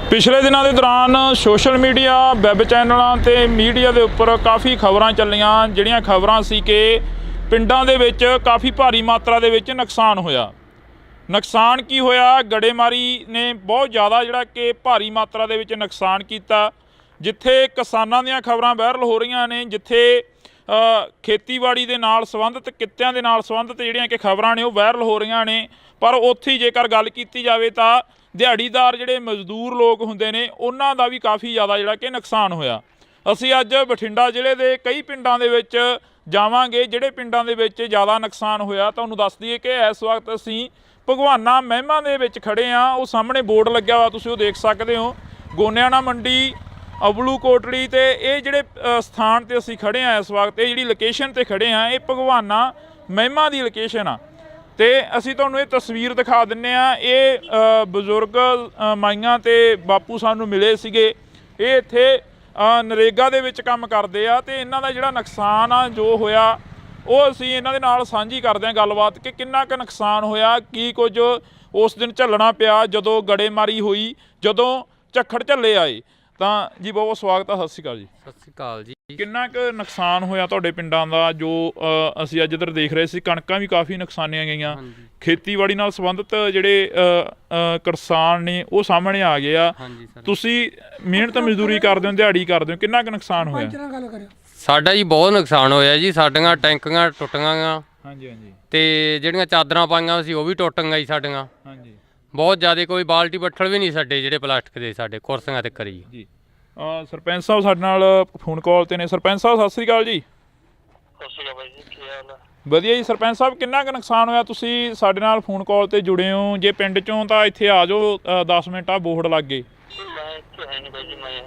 ਪਿਛਲੇ ਦਿਨਾਂ ਦੇ ਦੌਰਾਨ ਸੋਸ਼ਲ ਮੀਡੀਆ ਵੈਬ ਚੈਨਲਾਂ ਤੇ ਮੀਡੀਆ ਦੇ ਉੱਪਰ ਕਾਫੀ ਖਬਰਾਂ ਚੱਲੀਆਂ, ਜਿਹੜੀਆਂ ਖਬਰਾਂ ਸੀ ਕਿ ਪਿੰਡਾਂ ਦੇ ਵਿੱਚ ਕਾਫੀ ਭਾਰੀ ਮਾਤਰਾ ਦੇ ਵਿੱਚ ਨੁਕਸਾਨ ਹੋਇਆ। ਨੁਕਸਾਨ ਕੀ ਹੋਇਆ? ਗੜੇਮਾਰੀ ਨੇ ਬਹੁਤ ਜ਼ਿਆਦਾ ਜਿਹੜਾ ਕਿ ਭਾਰੀ ਮਾਤਰਾ ਦੇ ਵਿੱਚ ਨੁਕਸਾਨ ਕੀਤਾ। ਜਿੱਥੇ ਕਿਸਾਨਾਂ ਦੀਆਂ ਖਬਰਾਂ ਵਾਇਰਲ ਹੋ ਰਹੀਆਂ ਨੇ, ਜਿੱਥੇ ਖੇਤੀਬਾੜੀ ਦੇ ਨਾਲ ਸੰਬੰਧਿਤ ਕਿੱਤਿਆਂ ਦੇ ਨਾਲ ਸੰਬੰਧਿਤ ਜਿਹੜੀਆਂ ਕਿ ਖਬਰਾਂ ਨੇ ਉਹ ਵਾਇਰਲ ਹੋ ਰਹੀਆਂ ਨੇ, ਪਰ ਉੱਥੇ ਜੇਕਰ ਗੱਲ ਕੀਤੀ ਜਾਵੇ ਤਾਂ ਦਿਹਾੜੀਦਾਰ ਜਿਹੜੇ ਮਜ਼ਦੂਰ ਲੋਕ ਹੁੰਦੇ ਨੇ ਉਹਨਾਂ ਦਾ ਵੀ ਕਾਫੀ ਜ਼ਿਆਦਾ ਜਿਹੜਾ ਕਿ ਨੁਕਸਾਨ ਹੋਇਆ। ਅਸੀਂ ਅੱਜ ਬਠਿੰਡਾ ਜ਼ਿਲ੍ਹੇ ਦੇ ਕਈ ਪਿੰਡਾਂ ਦੇ ਵਿੱਚ ਜਾਵਾਂਗੇ, ਜਿਹੜੇ ਪਿੰਡਾਂ ਦੇ ਵਿੱਚ ਜ਼ਿਆਦਾ ਨੁਕਸਾਨ ਹੋਇਆ। ਤੁਹਾਨੂੰ ਦੱਸ ਦਈਏ ਕਿ ਇਸ ਵਕਤ ਅਸੀਂ ਭਗਵਾਨਾ ਮਹਿਮਾ ਦੇ ਵਿੱਚ ਖੜੇ ਹਾਂ। ਉਹ ਸਾਹਮਣੇ ਬੋਰਡ ਲੱਗਿਆ ਵਾ, ਤੁਸੀਂ ਉਹ ਦੇਖ ਸਕਦੇ ਹੋ, ਗੋਨਿਆਣਾ ਮੰਡੀ, ਅਬਲੂ ਕੋਟਲੀ। ਤੇ ਇਹ ਜਿਹੜੇ ਸਥਾਨ ਤੇ ਅਸੀਂ ਖੜੇ ਹਾਂ ਇਸ ਵਕਤ, ਇਹ ਜਿਹੜੀ ਲੋਕੇਸ਼ਨ ਤੇ ਖੜੇ ਹਾਂ, ਇਹ ਭਗਵਾਨਾ ਮਹਿਮਾ ਦੀ ਲੋਕੇਸ਼ਨ ਆ। ਤੇ ਅਸੀਂ ਤੁਹਾਨੂੰ ਇਹ ਤਸਵੀਰ ਦਿਖਾ ਦਿੰਨੇ ਆ। ਇਹ ਬਜ਼ੁਰਗ ਮਾਈਆਂ ਤੇ ਬਾਪੂ ਸਾਨੂੰ ਮਿਲੇ ਸੀਗੇ। ਇਹ ਇੱਥੇ ਨਰੇਗਾ ਦੇ ਵਿੱਚ ਕੰਮ ਕਰਦੇ ਆ ਤੇ ਇਹਨਾਂ ਦਾ ਜਿਹੜਾ ਨੁਕਸਾਨ ਆ ਜੋ ਹੋਇਆ ਉਹ ਅਸੀਂ ਇਹਨਾਂ ਦੇ ਨਾਲ ਸਾਂਝੀ ਕਰਦੇ ਹਾਂ ਗੱਲਬਾਤ ਕਿ ਕਿੰਨਾ ਕੁ ਨੁਕਸਾਨ ਹੋਇਆ, ਕੀ ਕੁਝ ਉਸ ਦਿਨ ਝੱਲਣਾ ਪਿਆ ਜਦੋਂ ਗੜੇਮਾਰੀ ਹੋਈ, ਜਦੋਂ ਝੱਖੜ ਝੱਲੇ ਆਏ। ਤਾਂ ਜੀ ਬਹੁਤ ਬਹੁਤ ਸਵਾਗਤ ਆ। ਸਤਿ ਸ਼੍ਰੀ ਅਕਾਲ ਜੀ। ਸਤਿ ਸ਼੍ਰੀ ਅਕਾਲ ਜੀ। ਕਿੰਨਾ ਕੁ ਨੁਕਸਾਨ ਹੋਇਆ ਤੁਹਾਡੇ ਪਿੰਡਾਂ ਦਾ? ਜੋ ਅਸੀਂ ਅੱਜ ਇੱਧਰ ਦੇਖ ਰਹੇ ਸੀ, ਕਣਕਾਂ ਵੀ ਕਾਫੀ ਨੁਕਸਾਨੀਆਂ ਗਈਆਂ। ਖੇਤੀਬਾੜੀ ਨਾਲ ਸੰਬੰਧਿਤ ਜਿਹੜੇ ਕਿਸਾਨ ਨੇ ਉਹ ਸਾਹਮਣੇ ਆ ਗਏ ਆ। ਤੁਸੀਂ ਮਿਹਨਤ ਮਜ਼ਦੂਰੀ ਕਰਦੇ ਹੋ, ਦਿਹਾੜੀ ਕਰਦੇ ਹੋ, ਕਿੰਨਾ ਕੁ ਨੁਕਸਾਨ ਹੋਇਆ? ਸਾਡਾ ਜੀ ਬਹੁਤ ਨੁਕਸਾਨ ਹੋਇਆ ਜੀ। ਸਾਡੀਆਂ ਟੈਂਕੀਆਂ ਟੁੱਟ ਗਈਆਂ। ਹਾਂਜੀ ਹਾਂਜੀ। ਤੇ ਜਿਹੜੀਆਂ ਚਾਦਰਾਂ ਪਾਈਆਂ ਸੀ ਉਹ ਵੀ ਟੁੱਟ ਗਈਆਂ ਜੀ ਸਾਡੀਆਂ। ਹਾਂਜੀ। ਬਹੁਤ ਜ਼ਿਆਦਾ, ਕੋਈ ਬਾਲਟੀ ਬੱਠਲ ਵੀ ਨਹੀਂ ਸਾਡੇ ਜਿਹੜੇ ਪਲਾਸਟਿਕ ਦੇ ਸਾਡੇ ਕੁਰਸੀਆਂ ਤੇ ਕਰੀ ਜੀ। ਸਰਪੰਚ ਸਾਹਿਬ ਸਾਡੇ ਨਾਲ ਫੋਨ ਕਾਲ ਤੇ ਨੇ। ਸਰਪੰਚ ਸਾਹਿਬ ਸਤਿ ਸ਼੍ਰੀ ਅਕਾਲ ਜੀ। ਸਤਿ ਸ਼੍ਰੀ ਅਕਾਲ ਬਾਈ ਜੀ, ਕੀ ਹਾਲ ਹੈ? ਵਧੀਆ ਜੀ। ਸਰਪੰਚ ਸਾਹਿਬ ਕਿੰਨਾ ਕੁ ਨੁਕਸਾਨ ਹੋਇਆ? ਤੁਸੀਂ ਸਾਡੇ ਨਾਲ ਫੋਨ ਕਾਲ ਤੇ ਜੁੜੇ ਹੋ, ਜੇ ਪਿੰਡ ਚੋਂ ਤਾਂ ਇੱਥੇ ਆ ਜਾਓ, 10 ਮਿੰਟ ਆ ਬੋਰਡ ਲੱਗ ਗਏ। ਮੈਂ ਇੱਥੇ ਹੈ ਨਹੀਂ ਬਾਈ ਜੀ, ਮੈਂ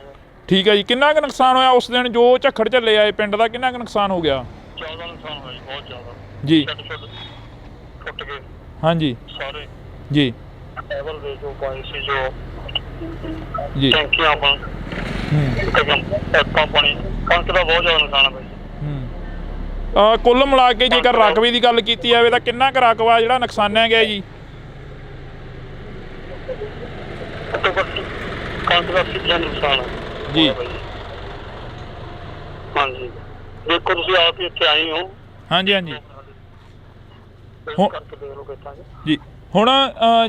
ਠੀਕ ਹੈ ਜੀ। ਕਿੰਨਾ ਕੁ ਨੁਕਸਾਨ ਹੋਇਆ ਉਸ ਦਿਨ ਜੋ ਝੱਖੜ ਝੱਲੇ ਆਏ ਪਿੰਡ ਦਾ? ਕਿੰਨਾ ਕੁ ਨੁਕਸਾਨ ਹੋ ਗਿਆ? ਜ਼ਿਆਦਾ ਨੁਕਸਾਨ ਹੋਇਆ ਜੀ, ਬਹੁਤ ਜ਼ਿਆਦਾ ਜੀ। ਟੁੱਟ ਗਏ ਹਾਂਜੀ ਸਾਰੇ ਜੀ। ਟੇਬਲ ਦੇ ਜੋ ਪਾਈ ਸੀ, ਜੋ ਜੀ ਟੈਂਕੀਆਂ ਪਾਣੀ, ਕਣਕ ਦਾ ਬਹੁਤ ਜ਼ਿਆਦਾ ਨੁਕਸਾਨ ਹੈ ਬਾਈ ਜੀ। ਕੁੱਲ ਮਿਲਾ ਕੇ ਜੇਕਰ ਰਕਬੇ ਦੀ ਗੱਲ ਕੀਤੀ ਜਾਵੇ ਤਾਂ ਕਿੰਨਾ ਕੁ ਰਕਬਾ ਜਿਹੜਾ ਨੁਕਸਾਨਿਆ ਗਿਆ ਜੀ? ਕਣਕ ਦਾ 80% ਨੁਕਸਾਨ ਹੈ ਜੀ। ਹਾਂਜੀ, ਦੇਖੋ ਤੁਸੀਂ ਆਪ ਹੀ ਇੱਥੇ ਆਏ ਹੋ। ਹਾਂਜੀ ਹਾਂਜੀ ਕਰਕੇ ਦੇਖ ਲਓ ਕਿੱਦਾਂ ਜੀ। ਹੁਣ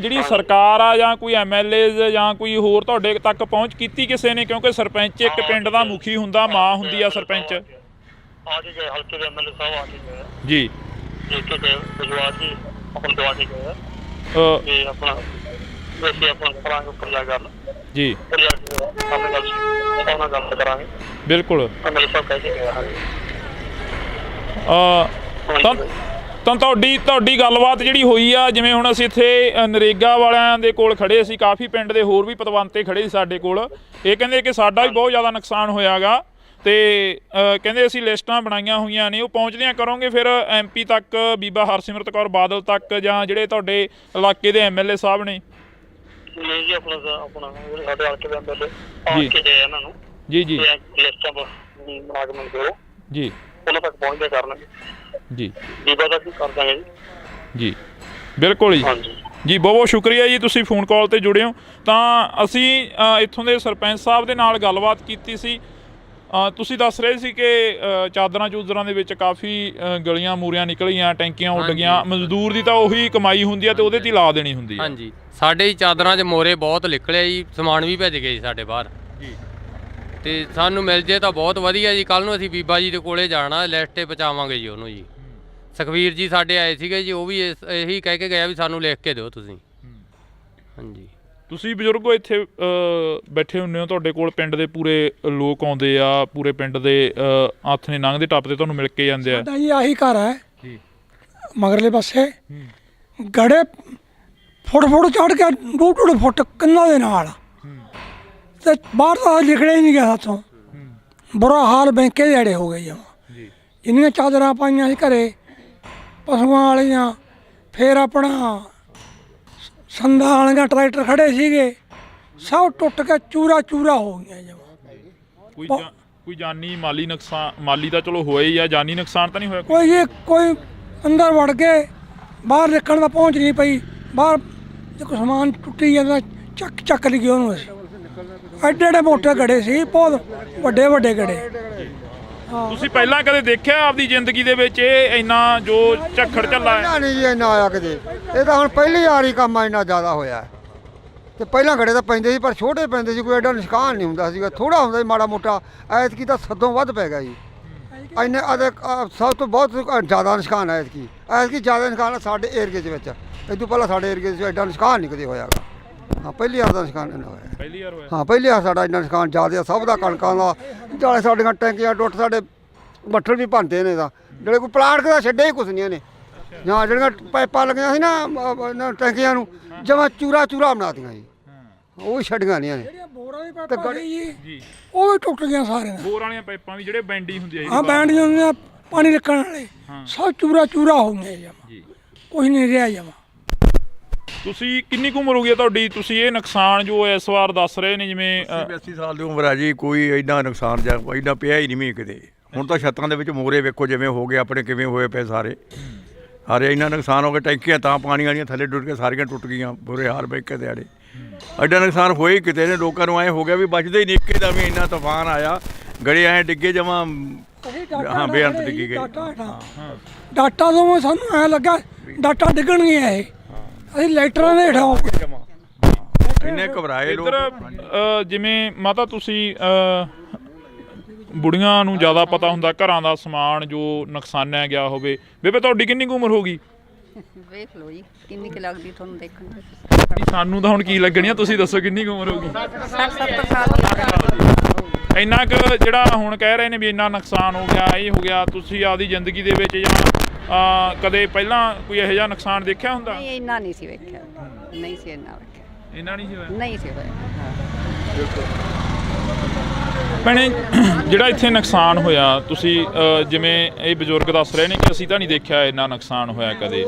ਜਿਹੜੀ ਸਰਕਾਰ ਆ ਜਾਂ ਕੋਈ MLA ਜਾਂ ਕੋਈ ਹੋਰ ਤੁਹਾਡੇ ਤੱਕ ਪਹੁੰਚ ਕੀਤੀ ਕਿਸੇ ਨੇ? ਕਿਉਂਕਿ ਸਰਪੰਚ ਇੱਕ ਪਿੰਡ ਦਾ ਮੁਖੀ ਹੁੰਦਾ, ਮਾਂ ਹੁੰਦੀ ਆ ਸਰਪੰਚ। ਆ ਕੇ ਗਏ ਹਲਕੇ ਦੇ MLA ਸਾਹਿਬ, ਆ ਕੇ ਗਏ ਜੀ। ਦੇਖ ਕੇ ਗਏ, ਵਿਜਵਾਰ ਜੀ ਆਪਣੀ ਦਵਾ ਕੇ ਗਏ ਤੇ ਆਪਣਾ ਵੈਸੇ ਆਪਣਾ ਕਰਾਂਗੇ ਉੱਪਰ ਜਾ ਗੱਲ ਜੀ। ਉੱਪਰ ਜਾ ਕੇ ਆਪਣੇ ਗੱਲ ਕਰਾਂਗੇ। ਬਿਲਕੁਲ। MLA ਸਾਹਿਬ ਕਹਿ ਕੇ ਗਏ। ਹਾਂਜੀ। ਤਾਂ ਤੁਹਾਡੀ ਗੱਲਬਾਤ ਜਿਹੜੀ ਹੋਈ ਆ, ਜਿਵੇਂ ਹੁਣ ਅਸੀਂ ਇੱਥੇ ਨਰੇਗਾ ਵਾਲਿਆਂ ਦੇ ਕੋਲ ਖੜੇ ਸੀ, ਕਾਫੀ ਪਿੰਡ ਦੇ ਹੋਰ ਵੀ ਪਤਵੰਤੇ ਖੜੇ ਸੀ ਸਾਡੇ ਕੋਲ। ਇਹ ਕਹਿੰਦੇ ਕਿ ਸਾਡਾ ਵੀ ਬਹੁਤ ਜ਼ਿਆਦਾ ਨੁਕਸਾਨ ਹੋਇਆ ਗਾ ਤੇ ਕਹਿੰਦੇ ਅਸੀਂ ਲਿਸਟਾਂ ਬਣਾਈਆਂ ਹੋਈਆਂ ਨੇ, ਉਹ ਪਹੁੰਚਦੀਆਂ ਕਰੋਗੇ ਫਿਰ MP ਤੱਕ, ਬੀਬਾ ਹਰਸਿਮਰਤ ਕੌਰ ਬਾਦਲ ਤੱਕ, ਜਾਂ ਜਿਹੜੇ ਤੁਹਾਡੇ ਇਲਾਕੇ ਦੇ MLA ਸਾਹਿਬ ਨੇ? ਨਹੀਂ ਜੀ, ਆਪਣਾ ਸਾਡੇ ਹਲਕੇ ਦੇ MLA ਆ ਕੇ ਗਏ ਇਹਨਾਂ ਨੂੰ। ਜੀ ਜੀ। ਲਿਸਟਾਂ ਬਣਾ ਕੇ ਮੰਗੋ ਜੀ, ਉਹਨਾਂ ਤੱਕ ਪਹੁੰਚਦੇ ਕਰਨਗੇ ਜੀ। ਬੀਬਾ ਦਾ ਕੀ ਕਰ ਦਾਂਗੇ ਜੀ। ਜੀ ਬਿਲਕੁਲ ਜੀ। ਹਾਂਜੀ ਜੀ, ਬਹੁਤ ਬਹੁਤ ਸ਼ੁਕਰੀਆ ਜੀ, ਤੁਸੀਂ ਫੋਨ ਕਾਲ ਤੇ ਜੁੜੇ ਹੋ। ਤਾਂ ਅਸੀਂ ਇੱਥੋਂ ਦੇ ਸਰਪੰਚ ਸਾਹਿਬ ਦੇ ਨਾਲ ਗੱਲਬਾਤ ਕੀਤੀ ਸੀ। ਤੁਸੀਂ ਦੱਸ ਰਹੇ ਸੀ ਕਿ ਚਾਦਰਾਂ ਚੂਦਰਾਂ ਦੇ ਵਿੱਚ ਕਾਫੀ ਗਲੀਆਂ ਮੂਰੀਆਂ ਨਿਕਲੀਆਂ, ਟੈਂਕੀਆਂ ਉੱਡ ਗਈਆਂ। ਮਜ਼ਦੂਰ ਦੀ ਤਾਂ ਉਹੀ ਕਮਾਈ ਹੁੰਦੀ ਆ ਤੇ ਉਹਦੇ 'ਤੇ ਲਾ ਦੇਣੀ ਹੁੰਦੀ ਆ। ਹਾਂਜੀ, ਸਾਡੇ ਹੀ ਚਾਦਰਾਂ 'ਚ ਮੋਰੇ ਬਹੁਤ ਨਿਕਲੇ ਜੀ, ਸਮਾਨ ਵੀ ਭੇਜ ਗਏ ਜੀ ਸਾਡੇ ਬਾਹਰ ਜੀ। ਤੇ ਸਾਨੂੰ ਮਿਲ ਜੇ ਤਾਂ ਬਹੁਤ ਵਧੀਆ ਜੀ। ਕੱਲ੍ਹ ਨੂੰ ਅਸੀਂ ਬੀਬਾ ਜੀ ਦੇ ਕੋਲੇ ਜਾਣਾ, ਲਿਸਟ 'ਤੇ ਪਹੁੰਚਾਵਾਂਗੇ ਜੀ ਉਹਨੂੰ ਜੀ। ਸੁਖਵੀਰ ਜੀ ਸਾਡੇ ਆਏ ਸੀਗੇ ਜੀ, ਉਹ ਵੀ ਇਹੀ ਕਹਿ ਕੇ ਗਿਆ ਵੀ ਸਾਨੂੰ ਲਿਖ ਕੇ ਦਿਓ ਤੁਸੀਂ। ਹਾਂਜੀ। ਤੁਸੀਂ ਬਜ਼ੁਰਗੋ ਇੱਥੇ ਬੈਠੇ ਹੁੰਦੇ ਹੋ, ਤੁਹਾਡੇ ਕੋਲ ਪਿੰਡ ਦੇ ਪੂਰੇ ਲੋਕ ਆਉਂਦੇ ਆ, ਪੂਰੇ ਪਿੰਡ ਦੇ ਹੱਥ ਨੇ ਲੰਘਦੇ ਟੱਪਦੇ ਤੁਹਾਨੂੰ ਮਿਲ ਕੇ ਜਾਂਦੇ ਆ। ਸਾਡਾ ਜੀ ਆਹੀ ਘਰ ਹੈ ਜੀ, ਮਗਰਲੇ ਪਾਸੇ ਗੜੇ ਫੁੱਟ ਚੜ੍ਹ ਕੇ 2-2 ਫੁੱਟ ਕੰਨਾਂ ਦੇ ਨਾਲ ਤੇ ਬਾਹਰ ਤਾਂ ਨਿਕਲਿਆ ਹੀ ਨਹੀਂ ਗਿਆ ਸਾਥੋਂ। ਬੁਰਾ ਹਾਲ ਬੈਂਕੇ ਜਿਹੜੇ ਹੋ ਗਏ ਜਮਾਂ। ਇੰਨੀਆਂ ਚਾਦਰਾਂ ਪਾਈਆਂ ਸੀ ਘਰੇ ਪਸ਼ੂਆਂ ਵਾਲੀਆਂ, ਫਿਰ ਆਪਣਾ ਸੰਦਾਂ ਵਾਲੀਆਂ ਟਰੈਕਟਰ ਖੜੇ ਸੀਗੇ, ਸਭ ਟੁੱਟ ਕੇ ਚੂਰਾ ਹੋ ਗਈਆਂ ਜਮਾਂ। ਕੋਈ ਜਾਨੀ ਮਾਲੀ ਨੁਕਸਾਨ? ਮਾਲੀ ਤਾਂ ਚਲੋ ਹੋਇਆ ਹੀ ਆ, ਜਾਨੀ ਨੁਕਸਾਨ ਤਾਂ ਨਹੀਂ ਹੋਇਆ ਕੋਈ ਅੰਦਰ ਵੜ ਕੇ ਬਾਹਰ ਨਿਕਲਣ ਦਾ ਪਹੁੰਚ ਨਹੀਂ ਪਈ। ਬਾਹਰ ਜੇ ਕੋਈ ਸਮਾਨ ਟੁੱਟੀ ਜਾਂਦਾ ਚੱਕ ਲਈਏ ਉਹਨੂੰ ਅਸੀਂ। ਐਡੇ ਐਡੇ ਮੋਟੇ ਗੜੇ ਸੀ, ਬਹੁਤ ਵੱਡੇ ਵੱਡੇ ਗੜੇ। ਤੁਸੀਂ ਪਹਿਲਾਂ ਕਦੇ ਦੇਖਿਆ ਆਪਦੀ ਜ਼ਿੰਦਗੀ ਦੇ ਵਿੱਚ ਇਹ ਇੰਨਾ ਜੋ ਝੱਖੜ ਝੱਲਾ ਹੈ? ਨਹੀਂ ਜੀ ਇੰਨਾ ਆਇਆ ਕਿਤੇ, ਇਹ ਤਾਂ ਹੁਣ ਪਹਿਲੀ ਵਾਰੀ ਕੰਮ ਇੰਨਾ ਜ਼ਿਆਦਾ ਹੋਇਆ ਹੈ। ਤੇ ਪਹਿਲਾਂ ਗੜੇ ਤਾਂ ਪੈਂਦੇ ਸੀ ਪਰ ਛੋਟੇ ਪੈਂਦੇ ਸੀ, ਕੋਈ ਐਡਾ ਨੁਕਸਾਨ ਨਹੀਂ ਹੁੰਦਾ ਸੀਗਾ, ਥੋੜਾ ਹੁੰਦਾ ਸੀ ਮਾੜਾ ਮੋਟਾ। ਐਤਕੀ ਤਾਂ ਸਦੋਂ ਵੱਧ ਪੈ ਗਿਆ ਜੀ, ਇੰਨੇ ਸਭ ਤੋਂ ਬਹੁਤ ਜ਼ਿਆਦਾ ਨੁਕਸਾਨ ਹੈ ਐਤਕੀ। ਐਤਕੀ ਜ਼ਿਆਦਾ ਨੁਕਸਾਨ ਸਾਡੇ ਏਰੀਏ ਦੇ ਵਿੱਚ, ਇਹ ਤੋਂ ਪਹਿਲਾਂ ਸਾਡੇ ਏਰੀਏ 'ਚ ਐਡਾ ਨੁਕਸਾਨ ਨਹੀਂ ਕਦੇ ਹੋਇਆਗਾ। ਹਾਂ ਪਹਿਲੀ ਵਾਰ ਦਾ ਨੁਕਸਾਨ ਇੰਨਾ ਹੋਇਆ, ਪਹਿਲੀ ਵਾਰ ਹੋਇਆ। ਹਾਂ ਪਹਿਲੀ ਵਾਰ ਸਾਡਾ ਇੰਨਾ ਨੁਕਸਾਨ ਜ਼ਿਆਦਾ ਸਭ ਦਾ, ਕਣਕਾਂ ਦਾ ਜਾਲੇ, ਸਾਡੀਆਂ ਟੈਂਕੀਆਂ ਟੁੱਟ, ਸਾਡੇ ਬੱਠਲ ਵੀ ਭੰਦੇ ਨੇ ਤਾਂ, ਜਿਹੜੇ ਕੋਈ ਪਲਾਟ ਦਾ ਛੱਡਿਆ ਹੀ ਕੁਛ ਨਹੀਂ ਇਹਨੇ। ਜਾਂ ਜਿਹੜੀਆਂ ਪਾਈਪਾਂ ਲੱਗੀਆਂ ਸੀ ਨਾ ਟੈਂਕੀਆਂ ਨੂੰ, ਜਮਾਂ ਚੂਰਾ ਚੂਰਾ ਬਣਾਤੀਆਂ ਜੀ, ਉਹ ਵੀ ਛੱਡੀਆਂ ਨਹੀਂ ਇਹਨੇ। ਬੋਰਾਂ ਦੀ ਪਾਈਪਾਂ ਜੀ ਉਹ ਵੀ ਟੁੱਟ ਗਈਆਂ ਸਾਰੀਆਂ। ਬੋਰ ਵਾਲੀਆਂ ਪਾਈਪਾਂ ਵੀ ਜਿਹੜੇ ਬੈਂਡੀ ਹੁੰਦੀ ਹੈ ਹਾਂ ਬੈਂਡੀਆਂ ਹੁੰਦੀਆਂ ਪਾਣੀ ਰੱਖਣ ਵਾਲੇ, ਸਭ ਚੂਰਾ ਚੂਰਾ ਹੋ ਗਏ ਜਮਾਂ, ਕੁਝ ਨਹੀਂ ਰਿਹਾ ਜਮਾਂ। ਤੁਸੀਂ ਕਿੰਨੀ ਕੁ ਉਮਰ ਹੋ ਗਈ ਤੁਹਾਡੀ? ਤੁਸੀਂ ਇਹ ਨੁਕਸਾਨ ਜੋ ਇਸ ਵਾਰ ਦੱਸ ਰਹੇ ਨੇ, ਜਿਵੇਂ 80 ਸਾਲ ਦੀ ਉਮਰ ਆ ਜੀ, ਕੋਈ ਐਡਾ ਨੁਕਸਾਨ ਜਾਂ ਐਡਾ ਪਿਆ ਹੀ ਨਹੀਂ ਮੀਂਹ ਕਿਤੇ। ਹੁਣ ਤਾਂ ਛੱਤਾਂ ਦੇ ਵਿੱਚ ਮੋਰੇ ਵੇਖੋ ਜਿਵੇਂ ਹੋ ਗਏ ਆਪਣੇ, ਕਿਵੇਂ ਹੋਏ ਪਏ ਸਾਰੇ ਇੰਨਾ ਨੁਕਸਾਨ ਹੋ ਗਿਆ। ਟੈਂਕੀਆਂ ਤਾਂ ਪਾਣੀ ਵਾਲੀਆਂ ਥੱਲੇ ਡੁੱਟ ਕੇ ਸਾਰੀਆਂ ਟੁੱਟ ਗਈਆਂ, ਬੁਰੇ ਹਾਲ ਬੈਕੇ ਦਿਹਾੜੇ। ਐਡਾ ਨੁਕਸਾਨ ਹੋਏ ਕਿਤੇ ਨੇ, ਲੋਕਾਂ ਨੂੰ ਐਂ ਹੋ ਗਿਆ ਵੀ ਬਚਦੇ ਹੀ ਨਹੀਂ। ਇੱਕੇ ਦਾ ਵੀ ਇੰਨਾ ਤੂਫਾਨ ਆਇਆ, ਗੜੇ ਐਂ ਡਿੱਗੇ ਜਮਾਂ, ਹਾਂ ਬੇਅੰਤ ਡਿੱਗੀ ਗਏ। ਡਾਟਾ ਤੋਂ ਸਾਨੂੰ ਐਂ ਲੱਗਾ ਡਾਟਾ ਡਿੱਗਣਗੇ ਇਹ, ਅਸੀਂ ਲਾਈਟਰਾਂ ਦੇ ਹੇਠਾਂ ਇੰਨੇ ਘਬਰਾਏ ਲੋਕ। ਇੱਧਰ ਜਿਵੇਂ ਮਾਤਾ ਤੁਸੀਂ ਬੁੜੀਆਂ ਨੂੰ ਜ਼ਿਆਦਾ ਪਤਾ ਹੁੰਦਾ ਘਰਾਂ ਦਾ ਸਮਾਨ ਜੋ ਨੁਕਸਾਨਿਆ ਗਿਆ ਹੋਵੇ। ਬੇਬੇ ਤੁਹਾਡੀ ਕਿੰਨੀ ਕੁ ਉਮਰ ਹੋ ਗਈ? ਵੇਖ ਲਓ ਜੀ ਕਿੰਨੀ ਕੁ ਲੱਗਦੀ ਤੁਹਾਨੂੰ ਦੇਖਣ ਵਿੱਚ। ਨਹੀਂ ਸਾਨੂੰ ਤਾਂ ਹੁਣ ਕੀ ਲੱਗਣੀ ਆ, ਤੁਸੀਂ ਦੱਸੋ ਕਿੰਨੀ ਕੁ ਉਮਰ ਹੋ ਗਈ? 70 ਸਾਲ। ਇੰਨਾ ਕੁ ਜਿਹੜਾ ਹੁਣ ਕਹਿ ਰਹੇ ਨੇ ਵੀ ਇੰਨਾ ਨੁਕਸਾਨ ਹੋ ਗਿਆ, ਇਹ ਹੋ ਗਿਆ, ਤੁਸੀਂ ਆਪਦੀ ਜ਼ਿੰਦਗੀ ਦੇ ਵਿੱਚ ਜਾਂ ਕਦੇ ਪਹਿਲਾਂ ਕੋਈ ਇਹੋ ਜਿਹਾ ਨੁਕਸਾਨ ਦੇਖਿਆ ਹੁੰਦਾ? ਨਹੀਂ ਇੰਨਾ ਨਹੀਂ ਸੀ ਵੇਖਿਆ, ਨਹੀਂ ਸੀ ਇੰਨਾ ਵੇਖਿਆ, ਇੰਨਾ ਨਹੀਂ ਸੀ ਹੋਇਆ? ਨਹੀਂ ਸੀ ਹੋਇਆ। ਭੈਣੇ ਜਿਹੜਾ ਇੱਥੇ ਨੁਕਸਾਨ ਹੋਇਆ, ਤੁਸੀਂ ਜਿਵੇਂ ਇਹ ਬਜ਼ੁਰਗ ਦੱਸ ਰਹੇ ਨੇ ਕਿ ਅਸੀਂ ਤਾਂ ਨਹੀਂ ਦੇਖਿਆ ਇੰਨਾ ਨੁਕਸਾਨ ਹੋਇਆ ਕਦੇ।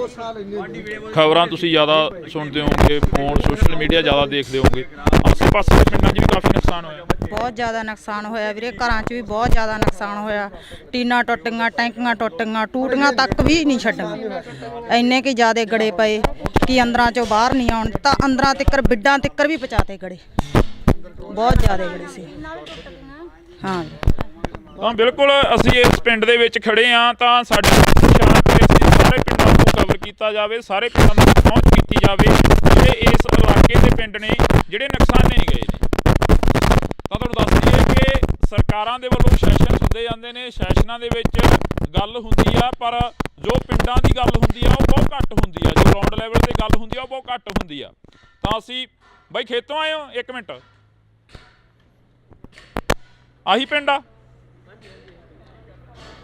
ਖਬਰਾਂ ਤੁਸੀਂ ਜ਼ਿਆਦਾ ਸੁਣਦੇ ਹੋਵੋਗੇ, ਫੋਨ ਸੋਸ਼ਲ ਮੀਡੀਆ ਜ਼ਿਆਦਾ ਦੇਖਦੇ ਹੋਵੋਗੇ, ਆਸੇ ਪਾਸੇ ਦੇ ਪਿੰਡਾਂ 'ਚ ਵੀ ਕਾਫੀ ਨੁਕਸਾਨ ਹੋਇਆ। ਬਹੁਤ ਜ਼ਿਆਦਾ ਨੁਕਸਾਨ ਹੋਇਆ ਵੀਰੇ, ਘਰਾਂ 'ਚ ਵੀ ਬਹੁਤ ਜ਼ਿਆਦਾ ਨੁਕਸਾਨ ਹੋਇਆ। ਟੀਨਾਂ ਟੁੱਟੀਆਂ, ਟੈਂਕੀਆਂ ਟੁੱਟੀਆਂ, ਟੂਟੀਆਂ ਤੱਕ ਵੀ ਨਹੀਂ ਛੱਡੀਆਂ। ਇੰਨੇ ਕਿ ਜ਼ਿਆਦਾ ਗੜੇ ਪਏ ਕਿ ਅੰਦਰਾਂ 'ਚੋਂ ਬਾਹਰ ਨਹੀਂ ਆਉਣ ਤਾਂ, ਅੰਦਰਾਂ ਤਿੱਕਰ ਬਿੱਡਾਂ ਤਿੱਕਰ ਵੀ ਪਹੁੰਚਾਤੇ ਗੜੇ, ਬਹੁਤ ਜ਼ਿਆਦਾ ਗੜੇ ਸੀ। ਹਾਂ ਤਾਂ ਬਿਲਕੁਲ ਅਸੀਂ ਇਸ ਪਿੰਡ ਦੇ ਵਿੱਚ ਖੜੇ ਹਾਂ, ਤਾਂ ਸਾਡੇ ਨਿਸ਼ਾਨ ਤੇ ਅਸੀਂ ਸਾਰੇ ਪਿੰਡਾਂ ਨੂੰ ਕਵਰ ਕੀਤਾ ਜਾਵੇ, ਸਾਰੇ ਪਿੰਡਾਂ ਨੂੰ ਪਹੁੰਚ ਕੀਤੀ ਜਾਵੇ ਜਿਹੜੇ ਇਸ ਇਲਾਕੇ ਦੇ ਪਿੰਡ ਨੇ ਜਿਹੜੇ ਨੁਕਸਾਨੇ ਗਏ ਨੇ। ਤਾਂ ਤੁਹਾਨੂੰ ਦੱਸ ਦਈਏ ਕਿ ਸਰਕਾਰਾਂ ਦੇ ਵੱਲੋਂ ਸੈਸ਼ਨ ਸੱਦੇ ਜਾਂਦੇ ਨੇ, ਸੈਸ਼ਨਾਂ ਦੇ ਵਿੱਚ ਗੱਲ ਹੁੰਦੀ ਆ, ਪਰ ਜੋ ਪਿੰਡਾਂ ਦੀ ਗੱਲ ਹੁੰਦੀ ਆ ਉਹ ਬਹੁਤ ਘੱਟ ਹੁੰਦੀ ਆ, ਜੋ ਗਰਾਊਂਡ ਲੈਵਲ ਤੇ ਗੱਲ ਹੁੰਦੀ ਆ ਉਹ ਬਹੁਤ ਘੱਟ ਹੁੰਦੀ ਆ। ਤਾਂ ਅਸੀਂ ਬਾਈ ਖੇਤੋਂ ਆਏ ਹੋ? ਇੱਕ ਮਿੰਟ, ਆਹੀ ਪਿੰਡ ਆ?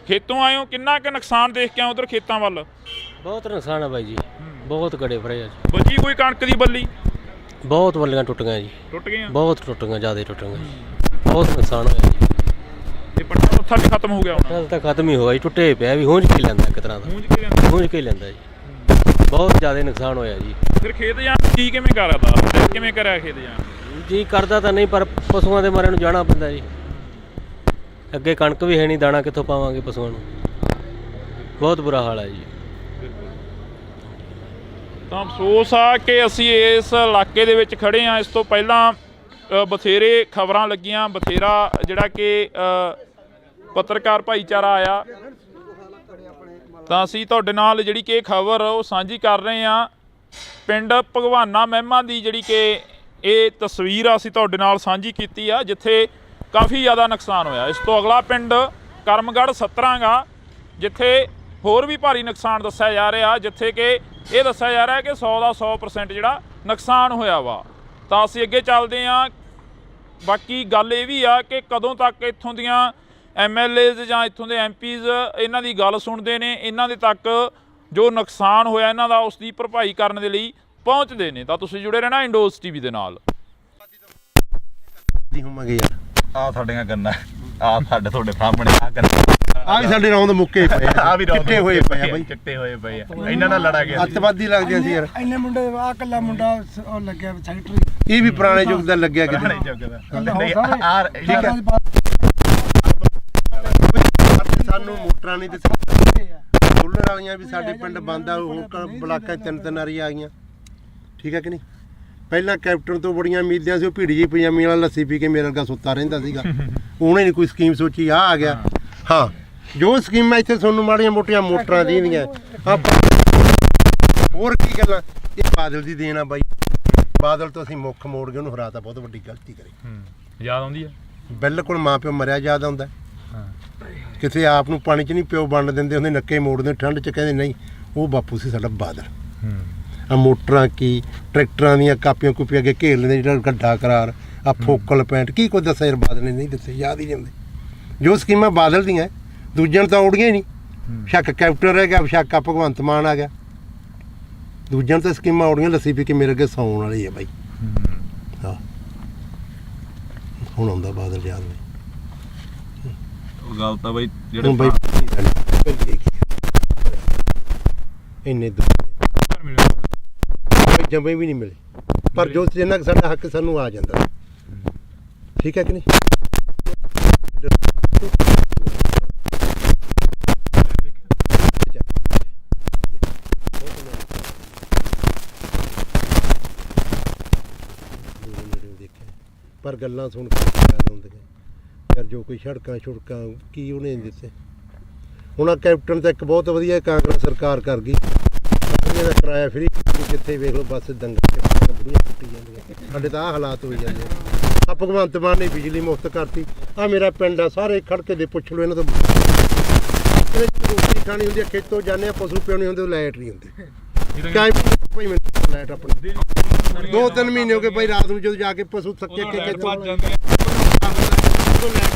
ਖੇਤੋਂ ਆਏ ਹੋ, ਕਿੰਨਾ ਕੁ ਨੁਕਸਾਨ ਦੇਖ ਕੇ ਆਏ ਉਧਰ ਖੇਤਾਂ ਵੱਲ? ਬਹੁਤ ਨੁਕਸਾਨ ਆ ਬਾਈ ਜੀ, ਬਹੁਤ ਗੜੇ ਫੜੇ ਅੱਜ। ਬਚੀ ਕੋਈ ਕਣਕ ਦੀ ਬੱਲੀ? ਬਹੁਤ ਬੱਲੀਆਂ ਟੁੱਟ ਗਈਆਂ ਜੀ, ਟੁੱਟ ਗਈਆਂ, ਬਹੁਤ ਟੁੱਟ ਗਈਆਂ, ਜ਼ਿਆਦਾ ਟੁੱਟ ਗਈਆਂ, ਬਹੁਤ ਨੁਕਸਾਨ ਹੋਇਆ ਜੀ। ਤੇ ਪੱਟਾ ਉੱਥਾ ਵੀ ਖਤਮ ਹੋ ਗਿਆ ਹੁਣ? ਕੱਲ ਤਾਂ ਖਤਮ ਹੀ ਹੋਇਆ ਜੀ, ਟੁੱਟੇ ਪਿਆ ਵੀ, ਹੁੰਝ ਕੇ ਲੈਂਦਾ ਇੱਕ ਤਰ੍ਹਾਂ ਦਾ, ਹੁੰਝ ਕੇ ਲੈਂਦਾ ਜੀ। ਬਹੁਤ ਜ਼ਿਆਦਾ ਨੁਕਸਾਨ ਹੋਇਆ ਜੀ। ਫਿਰ ਖੇਤ ਜਾਣ ਕੀ ਕਿਵੇਂ ਕਰਦਾ, ਕਿਵੇਂ ਕਰਿਆ ਖੇਤ ਜਾਣ? ਜੀ ਕਰਦਾ ਤਾਂ ਨਹੀਂ, ਪਰ ਪਸ਼ੂਆਂ ਦੇ ਮਾਰੇ ਨੂੰ ਜਾਣਾ ਪੈਂਦਾ ਜੀ। ਅੱਗੇ ਕਣਕ ਵੀ ਹੈ ਨਹੀਂ, ਦਾਣਾ ਕਿੱਥੋਂ ਪਾਵਾਂਗੇ ਪਸ਼ੂਆਂ ਨੂੰ, ਬਹੁਤ ਬੁਰਾ ਹਾਲ ਹੈ ਜੀ। ਤਾਂ ਅਫਸੋਸ ਆ ਕਿ ਅਸੀਂ ਇਸ ਇਲਾਕੇ ਦੇ ਵਿੱਚ ਖੜੇ ਹਾਂ। ਇਸ ਤੋਂ ਪਹਿਲਾਂ ਬਥੇਰੇ ਖਬਰਾਂ ਲੱਗੀਆਂ, ਬਥੇਰਾ ਜਿਹੜਾ ਕਿ ਪੱਤਰਕਾਰ ਭਾਈਚਾਰਾ ਆਇਆ, ਤਾਂ ਅਸੀਂ ਤੁਹਾਡੇ ਨਾਲ ਜਿਹੜੀ ਕਿ ਖਬਰ ਉਹ ਸਾਂਝੀ ਕਰ ਰਹੇ ਹਾਂ। ਪਿੰਡ ਭਗਵਾਨਾ ਮਹਿਮਾ ਦੀ ਜਿਹੜੀ ਕਿ ਇਹ ਤਸਵੀਰ ਅਸੀਂ ਤੁਹਾਡੇ ਨਾਲ ਸਾਂਝੀ ਕੀਤੀ ਆ, ਜਿੱਥੇ ਕਾਫੀ ਜ਼ਿਆਦਾ ਨੁਕਸਾਨ ਹੋਇਆ। ਇਸ ਤੋਂ ਅਗਲਾ ਪਿੰਡ ਕਰਮਗੜ੍ਹ 17 ਗਾ, ਜਿੱਥੇ ਹੋਰ ਵੀ ਭਾਰੀ ਨੁਕਸਾਨ ਦੱਸਿਆ ਜਾ ਰਿਹਾ, ਜਿੱਥੇ ਕਿ ਇਹ ਦੱਸਿਆ ਜਾ ਰਿਹਾ ਕਿ 100 ਦਾ 100% ਜਿਹੜਾ ਨੁਕਸਾਨ ਹੋਇਆ ਵਾ। ਤਾਂ ਅਸੀਂ ਅੱਗੇ ਚੱਲਦੇ ਹਾਂ। ਬਾਕੀ ਗੱਲ ਇਹ ਵੀ ਆ ਕਿ ਕਦੋਂ ਤੱਕ ਇੱਥੋਂ ਦੀਆਂ MLAs ਜਾਂ ਇੱਥੋਂ ਦੇ MPs ਇਹਨਾਂ ਦੀ ਗੱਲ ਸੁਣਦੇ ਨੇ, ਇਹਨਾਂ ਦੇ ਤੱਕ ਜੋ ਨੁਕਸਾਨ ਹੋਇਆ ਇਹਨਾਂ ਦਾ ਉਸ ਦੀ ਭਰਪਾਈ ਕਰਨ ਦੇ ਲਈ ਪਹੁੰਚਦੇ ਨੇ। ਤਾਂ ਤੁਸੀਂ ਜੁੜੇ ਰਹਿਣਾ ਇੰਡੋਜ਼ TV ਦੇ ਨਾਲ। ਆ ਸਾਡੀਆਂ ਗੰਨਾਂ, ਆ ਸਾਡੇ ਤੁਹਾਡੇ ਸਾਹਮਣੇ ਆ ਗੰਨਾਂ, ਆ ਵੀ ਸਾਡੇ ਰੌਂਦ ਮੁੱਕੇ ਪਏ ਆ ਵੀ ਚਿੱਟੇ ਹੋਏ ਪਏ ਆ ਬਾਈ, ਚਿੱਟੇ ਹੋਏ ਪਏ ਆ, ਇਹਨਾਂ ਨਾਲ ਲੜਾ ਗਿਆ ਅੱਤਵਾਦੀ ਲੱਗਦੇ ਸੀ ਯਾਰ। ਇੰਨੇ ਮੁੰਡੇ, ਆਹ ਕੱਲਾ ਮੁੰਡਾ ਉਹ ਲੱਗਿਆ ਸੈਕਟਰੀ, ਇਹ ਵੀ ਪੁਰਾਣੇ ਯੁੱਗ ਦਾ ਲੱਗਿਆ ਕਿਤੇ। ਸਾਨੂੰ ਮੋਟਰਾਂ ਨਹੀਂ ਤੇ ਸੋਲਰ ਵਾਲੀਆਂ ਵੀ ਸਾਡੇ ਪਿੰਡ ਬੰਦ ਆ, ਹੁਣ ਬਲਾਕਾਂ 3 ਵਾਰੀ ਆ ਗਈਆਂ, ਠੀਕ ਹੈ ਕਿ ਨਹੀਂ? ਪਹਿਲਾਂ ਕੈਪਟਨ ਤੋਂ ਬੜੀਆਂ ਉਮੀਦਾਂ ਸੀ, ਉਹ ਭੀੜੀ ਜਿਹੀ ਪਜਾਮੀ ਵਾਲਾ ਲੱਸੀ ਪੀ ਕੇ ਮੇਰੇ ਵਰਗਾ ਸੁੱਤਾ ਰਹਿੰਦਾ ਸੀਗਾ। ਉਹਨੇ ਨਹੀਂ ਕੋਈ ਸਕੀਮ ਸੋਚੀ, ਆ ਗਿਆ। ਹਾਂ, ਜੋ ਸਕੀਮਾਂ ਇੱਥੇ ਤੁਹਾਨੂੰ ਮਾੜੀਆਂ ਮੋਟੀਆਂ ਮੋਟਰਾਂ ਦੀਆਂ ਹੋਰ ਕੀ ਗੱਲਾਂ, ਇਹ ਬਾਦਲ ਦੀ ਦੇਣ ਆ ਬਾਈ। ਬਾਦਲ ਤੋਂ ਅਸੀਂ ਮੁੱਖ ਮੋੜ ਕੇ ਉਹਨੂੰ ਹਰਾਤਾ, ਬਹੁਤ ਵੱਡੀ ਗਲਤੀ ਕਰੀ। ਯਾਦ ਆਉਂਦੀ ਆ? ਬਿਲਕੁਲ ਮਾਂ ਪਿਓ ਮਰਿਆ ਯਾਦ ਆਉਂਦਾ। ਕਿਸੇ ਆਪ ਨੂੰ ਪਾਣੀ 'ਚ ਨਹੀਂ ਪਿਓ ਵੰਡ ਦਿੰਦੇ ਹੁੰਦੇ, ਨੱਕੇ ਮੋੜਦੇ ਠੰਡ 'ਚ, ਕਹਿੰਦੇ ਨਹੀਂ ਉਹ ਬਾਪੂ ਸੀ ਸਾਡਾ ਬਾਦਲ। ਆ ਮੋਟਰਾਂ ਕੀ, ਟਰੈਕਟਰਾਂ ਦੀਆਂ ਕਾਪੀਆਂ ਕੂਪੀਆਂ ਅੱਗੇ ਘੇਰ ਲੈਂਦੇ, ਜਿਹੜਾ ਗੱਡਾ ਕਰਾਰ, ਆ ਫੋਕਲ ਪੈਂਟ, ਕੀ ਕੁਝ ਦੱਸਿਆ ਯਾਰ ਬਾਦਲ ਨੇ ਨਹੀਂ ਦੱਸੇ, ਯਾਦ ਹੀ ਨਹੀਂ ਆਉਂਦੇ। ਜੋ ਸਕੀਮਾਂ ਬਾਦਲ ਦੀਆਂ ਦੂਜਿਆਂ ਨੂੰ ਤਾਂ ਔੜੀਆਂ ਹੀ ਨਹੀਂ। ਸ਼ੱਕ ਕੈਪਟਨ ਰਹਿ ਗਿਆ, ਸ਼ੱਕ ਭਗਵੰਤ ਮਾਨ ਆ ਗਿਆ, ਦੂਜਿਆਂ ਨੂੰ ਤਾਂ ਸਕੀਮਾਂ ਔੜੀਆਂ। ਲੱਸੀ ਪੀ ਕੇ ਮੇਰੇ ਅੱਗੇ ਸੌਣ ਵਾਲੀ ਹੈ ਬਾਈ। ਹਾਂ, ਹੁਣ ਆਉਂਦਾ ਬਾਦਲ ਯਾਦ ਬਾਈ। ਉਹ ਗੱਲ ਤਾਂ ਬਾਈ ਹੁਣ ਜਿਹੜੇ ਬਾਈ ਇੰਨੇ ਜੰਮੇ ਵੀ ਨਹੀਂ ਮਿਲੇ, ਪਰ ਜੋ ਜਿੰਨਾ ਕੁ ਸਾਡਾ ਹੱਕ ਸਾਨੂੰ ਆ ਜਾਂਦਾ। ਠੀਕ ਹੈ ਕਿ ਨਹੀਂ? ਪਰ ਗੱਲਾਂ ਸੁਣ ਕੇ ਯਾਦ ਆਉਂਦੀਆਂ ਯਾਰ, ਜੋ ਕੋਈ ਸੜਕਾਂ ਛੁੜਕਾਂ ਕੀ ਉਹਨੇ ਦਿੱਤੇ। ਹੁਣ ਆ ਕੈਪਟਨ ਤਾਂ ਇੱਕ ਬਹੁਤ ਵਧੀਆ ਕਾਂਗਰਸ ਸਰਕਾਰ ਕਰ ਗਈ, ਦਾ ਕਿਰਾਇਆ ਫਰੀ, ਜਿੱਥੇ ਵੇਖ ਲਓ ਬੱਸ ਦੰਗਲ ਬੁੜੀਆਂ ਕੁੱਟੀ ਜਾਂਦੀਆਂ। ਸਾਡੇ ਤਾਂ ਆਹ ਹਾਲਾਤ ਹੋਈ ਜਾਂਦੇ ਆ। ਭਗਵੰਤ ਮਾਨ ਨੇ ਬਿਜਲੀ ਮੁਫਤ ਕਰਤੀ। ਆ ਮੇਰਾ ਪਿੰਡ ਆ, ਸਾਰੇ ਖੜਕੇ ਦੇ ਪੁੱਛ ਲਓ ਇਹਨਾਂ ਤੋਂ। ਰੋਟੀ ਖਾਣੀ ਹੁੰਦੀ ਆ, ਖੇਤੋਂ ਜਾਂਦੇ ਆ, ਪਸ਼ੂ ਪਿਉਣੇ ਹੁੰਦੇ, ਲਾਈਟ ਨਹੀਂ ਹੁੰਦੀ। ਭਾਈ ਮੈਨੂੰ ਲਾਈਟ ਆਪਣੀ 2-3 ਮਹੀਨੇ ਹੋ ਗਏ ਭਾਈ, ਰਾਤ ਨੂੰ ਜਦੋਂ ਜਾ ਕੇ ਪਸ਼ੂ ਥੱਕੇ ਕੇ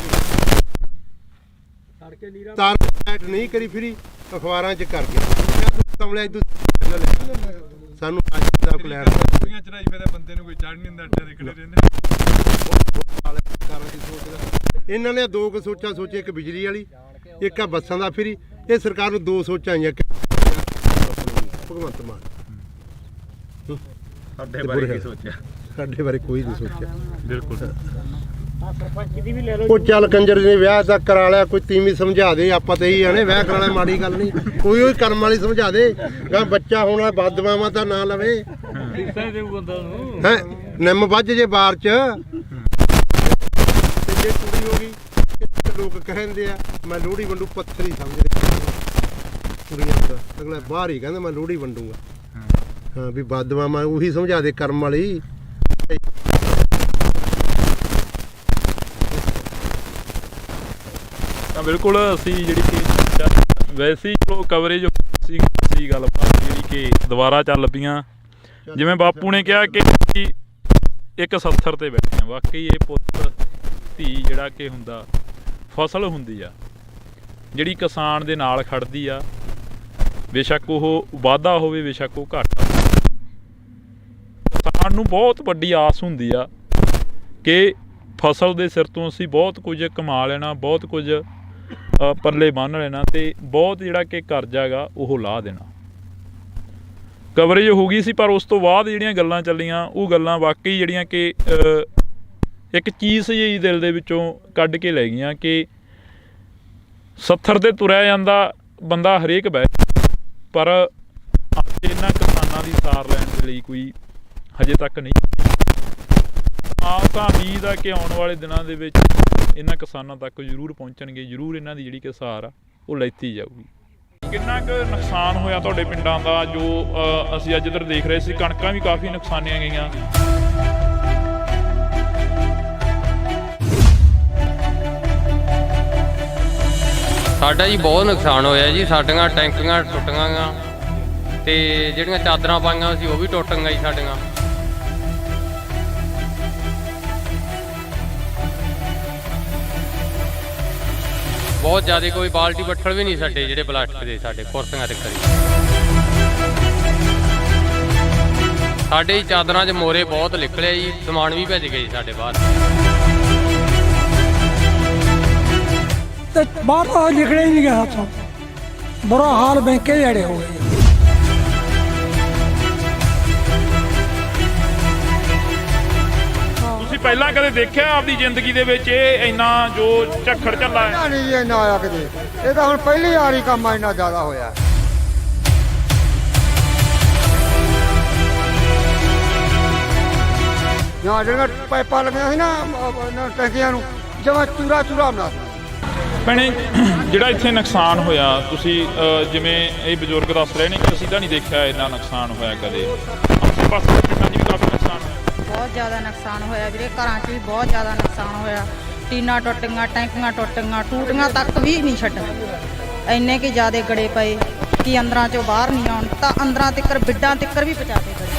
ਤਾਰ ਲਾਈਟ ਨਹੀਂ ਕਰੀ ਫਰੀ, ਅਖਬਾਰਾਂ 'ਚ ਕਰ ਗਿਆ ਸਾਨੂੰ। ਇਹਨਾਂ ਨੇ ਦੋ ਕੁ ਸੋਚਾਂ ਸੋਚੇ, ਇੱਕ ਬਿਜਲੀ ਵਾਲੀ, ਇੱਕ ਆ ਬੱਸਾਂ ਦਾ ਫਰੀ। ਇਹ ਸਰਕਾਰ ਨੂੰ ਦੋ ਸੋਚਾਂ ਆਈਆਂ ਭਗਵੰਤ ਮਾਨ। ਸਾਡੇ ਬਾਰੇ ਕੀ ਸੋਚਿਆ? ਸਾਡੇ ਬਾਰੇ ਕੋਈ ਨਹੀਂ ਸੋਚਿਆ। ਬਿਲਕੁਲ। ਉਹ ਚੱਲ ਕੰਜਰ ਨੇ ਵਿਆਹ ਤਾਂ ਕਰਾ ਲਿਆ, ਕੋਈ ਤੀਵੀਂ ਸਮਝਾ ਦੇ। ਆਪਾਂ ਤਾਂ ਇਹੀ ਆਣੇ ਵਿਆਹ ਕਰਾਣਾ ਮਾੜੀ ਗੱਲ ਨਹੀਂ, ਕੋਈ ਉਹ ਕਰਮ ਵਾਲੀ ਸਮਝਾ ਦੇ। ਗਾ ਬੱਚਾ ਹੋਣਾ ਬਦਦੁਆਵਾਂ ਤਾਂ ਨਾ ਲਵੇ ਹੈ। ਨਿੰਮ ਵੱਜ ਜੇ ਬਾਰ 'ਚ, ਤੇ ਜੇ ਕੁੜੀ ਹੋ ਗਈ, ਲੋਕ ਕਹਿੰਦੇ ਆ ਮੈਂ ਲੋਹੜੀ ਵੰਡੂ, ਪੱਥਰ ਹੀ ਸਮਝਦੇ ਕੁੜੀਆਂ ਦਾ। ਅਗਲਾ ਬਾਹਰ ਹੀ ਕਹਿੰਦਾ ਮੈਂ ਲੋਹੜੀ ਵੰਡੂਗਾ। ਹਾਂ, ਵੀ ਬਦਦੁਆਵਾਂ ਉਹੀ ਸਮਝਾ ਦੇ ਕਰਮ ਵਾਲੀ। ਤਾਂ ਬਿਲਕੁਲ ਅਸੀਂ ਜਿਹੜੀ ਕਿ ਵੈਸੇ ਹੀ ਚਲੋ ਕਵਰੇਜ ਸੀ ਗੱਲਬਾਤ ਜਿਹੜੀ ਕਿ ਦੁਬਾਰਾ ਚੱਲ ਪਈਆਂ। ਜਿਵੇਂ ਬਾਪੂ ਨੇ ਕਿਹਾ ਕਿ ਇੱਕ ਸੱਥਰ ਤੇ ਬੈਠੇ ਆ, ਵਾਕਈ ਇਹ ਪੁੱਤ ਧੀ ਜਿਹੜਾ ਕਿ ਹੁੰਦਾ, ਫਸਲ ਹੁੰਦੀ ਆ ਜਿਹੜੀ ਕਿਸਾਨ ਦੇ ਨਾਲ ਖੜਦੀ ਆ, ਬੇਸ਼ੱਕ ਉਹ ਵਾਧਾ ਹੋਵੇ, ਬੇਸ਼ੱਕ ਉਹ ਘਾਟਾ। ਕਿਸਾਨ ਨੂੰ ਬਹੁਤ ਵੱਡੀ ਆਸ ਹੁੰਦੀ ਆ ਕਿ ਫਸਲ ਦੇ ਸਿਰ ਤੋਂ ਅਸੀਂ ਬਹੁਤ ਕੁਝ ਕਮਾ ਲੈਣਾ, ਬਹੁਤ ਕੁਝ ਪੱਲੇ ਬੰਨ੍ਹ ਲੈਣਾ, ਅਤੇ ਬਹੁਤ ਜਿਹੜਾ ਕਿ ਕਰਜ਼ਾ ਗਾ ਉਹ ਲਾਹ ਦੇਣਾ। ਕਵਰੇਜ ਹੋ ਗਈ ਸੀ, ਪਰ ਉਸ ਤੋਂ ਬਾਅਦ ਜਿਹੜੀਆਂ ਗੱਲਾਂ ਚੱਲੀਆਂ, ਉਹ ਗੱਲਾਂ ਵਾਕਈ ਜਿਹੜੀਆਂ ਕਿ ਇੱਕ ਚੀਜ਼ ਜਿਹੀ ਦਿਲ ਦੇ ਵਿੱਚੋਂ ਕੱਢ ਕੇ ਲੈ ਗਈਆਂ ਕਿ ਸੱਥਰ 'ਤੇ ਤੁਰਿਆ ਜਾਂਦਾ ਬੰਦਾ ਹਰੇਕ ਬਹਿ, ਪਰ ਅੱਜ ਇਹਨਾਂ ਕਿਸਾਨਾਂ ਦੀ ਸਾਰ ਲੈਣ ਦੇ ਲਈ ਕੋਈ ਹਜੇ ਤੱਕ ਨਹੀਂ। ਆਪ ਤਾਂ ਉਮੀਦ ਆ ਕਿ ਆਉਣ ਵਾਲੇ ਦਿਨਾਂ ਦੇ ਵਿੱਚ ਇਹਨਾਂ ਕਿਸਾਨਾਂ ਤੱਕ ਜ਼ਰੂਰ ਪਹੁੰਚਣਗੇ, ਜ਼ਰੂਰ ਇਹਨਾਂ ਦੀ ਜਿਹੜੀ ਕਿ ਸਾਰ ਆ ਉਹ ਲੈਤੀ ਜਾਊਗੀ। ਕਿੰਨਾ ਕੁ ਨੁਕਸਾਨ ਹੋਇਆ ਤੁਹਾਡੇ ਪਿੰਡਾਂ ਦਾ? ਜੋ ਅਸੀਂ ਅੱਜ ਇੱਧਰ ਦੇਖ ਰਹੇ ਸੀ, ਕਣਕਾਂ ਵੀ ਕਾਫੀ ਨੁਕਸਾਨੀਆਂ ਗਈਆਂ। ਸਾਡਾ ਜੀ ਬਹੁਤ ਨੁਕਸਾਨ ਹੋਇਆ ਜੀ। ਸਾਡੀਆਂ ਟੈਂਕੀਆਂ ਟੁੱਟ ਗਈਆਂ, ਤੇ ਜਿਹੜੀਆਂ ਚਾਦਰਾਂ ਪਾਈਆਂ ਸੀ ਉਹ ਵੀ ਟੁੱਟ ਗਈਆਂ ਜੀ ਸਾਡੀਆਂ। ਬਹੁਤ ਜ਼ਿਆਦਾ, ਕੋਈ ਬਾਲਟੀ ਬੱਠਲ ਵੀ ਨਹੀਂ ਸਾਡੇ ਜਿਹੜੇ ਪਲਾਸਟਿਕ ਦੇ, ਸਾਡੇ ਕੁਰਸੀਆਂ ਤੇ ਖੜੀ। ਸਾਡੇ ਚਾਦਰਾਂ 'ਚ ਮੋਰੇ ਬਹੁਤ ਨਿਕਲਿਆ ਜੀ, ਸਮਾਨ ਵੀ ਭੱਜ ਗਏ ਜੀ ਸਾਡੇ ਬਾਹਰ। ਤੇ ਬਾਹਰ ਤਾਂ ਨਿਕਲਿਆ ਹੀ ਨਹੀਂ ਗਿਆ ਹੱਥੋਂ, ਬੁਰਾ ਹਾਲ ਬੈਂਕੇ ਜਿਹੜੇ ਹੋ ਗਏ। ਤੁਸੀਂ ਪਹਿਲਾਂ ਕਦੇ ਦੇਖਿਆ ਆਪਦੀ ਜ਼ਿੰਦਗੀ ਦੇ ਵਿੱਚ ਇਹ ਇੰਨਾ ਜੋ ਝੱਖੜ ਝੱਲਾ ਹੈ? ਨਹੀਂ ਜੀ, ਇੰਨਾ ਆਇਆ ਕਿਤੇ। ਇਹ ਤਾਂ ਹੁਣ ਪਹਿਲੀ ਵਾਰੀ ਕੰਮ ਇੰਨਾ ਜ਼ਿਆਦਾ ਹੋਇਆ। ਜਾਂ ਜਿਹੜੀਆਂ ਪਾਈਪਾਂ ਲੱਗੀਆਂ ਸੀ ਨਾ ਟੈਂਕੀਆਂ ਨੂੰ ਜਮਾਂ ਚੂਰਾ ਬਣਾ ਦਿੱਤਾ। ਭੈਣੇ ਜਿਹੜਾ ਇੱਥੇ ਨੁਕਸਾਨ ਹੋਇਆ ਤੁਸੀਂ ਜਿਵੇਂ ਇਹ ਬਜ਼ੁਰਗ ਦੱਸ ਰਹੇ ਨੇ ਕਿ ਅਸੀਂ ਤਾਂ ਨਹੀਂ ਦੇਖਿਆ ਇੰਨਾ ਨੁਕਸਾਨ ਹੋਇਆ ਕਦੇ, ਆਸੇ ਪਾਸੇ ਦੇ ਪਿੰਡਾਂ 'ਚ ਵੀ ਕਾਫੀ ਨੁਕਸਾਨ ਹੋਇਆ। ਬਹੁਤ ਜ਼ਿਆਦਾ ਨੁਕਸਾਨ ਹੋਇਆ ਵੀਰੇ, ਘਰਾਂ 'ਚ ਵੀ ਬਹੁਤ ਜ਼ਿਆਦਾ ਨੁਕਸਾਨ ਹੋਇਆ। ਟੀਨਾਂ ਟੁੱਟ ਗਈਆਂ, ਟੈਂਕੀਆਂ ਟੁੱਟ ਗਈਆਂ, ਟੂਟੀਆਂ ਤੱਕ ਵੀ ਨਹੀਂ ਛੱਡ ਇੰਨੇ ਕਿ ਜ਼ਿਆਦੇ ਗੜੇ ਪਏ ਕਿ ਅੰਦਰਾਂ 'ਚੋਂ ਬਾਹਰ ਨਹੀਂ ਆਉਣ, ਤਾਂ ਅੰਦਰਾਂ ਤੱਕਰ ਬਿੱਡਾਂ ਤੱਕਰ ਵੀ ਪਹੁੰਚਾ ਕੇ ਗਏ।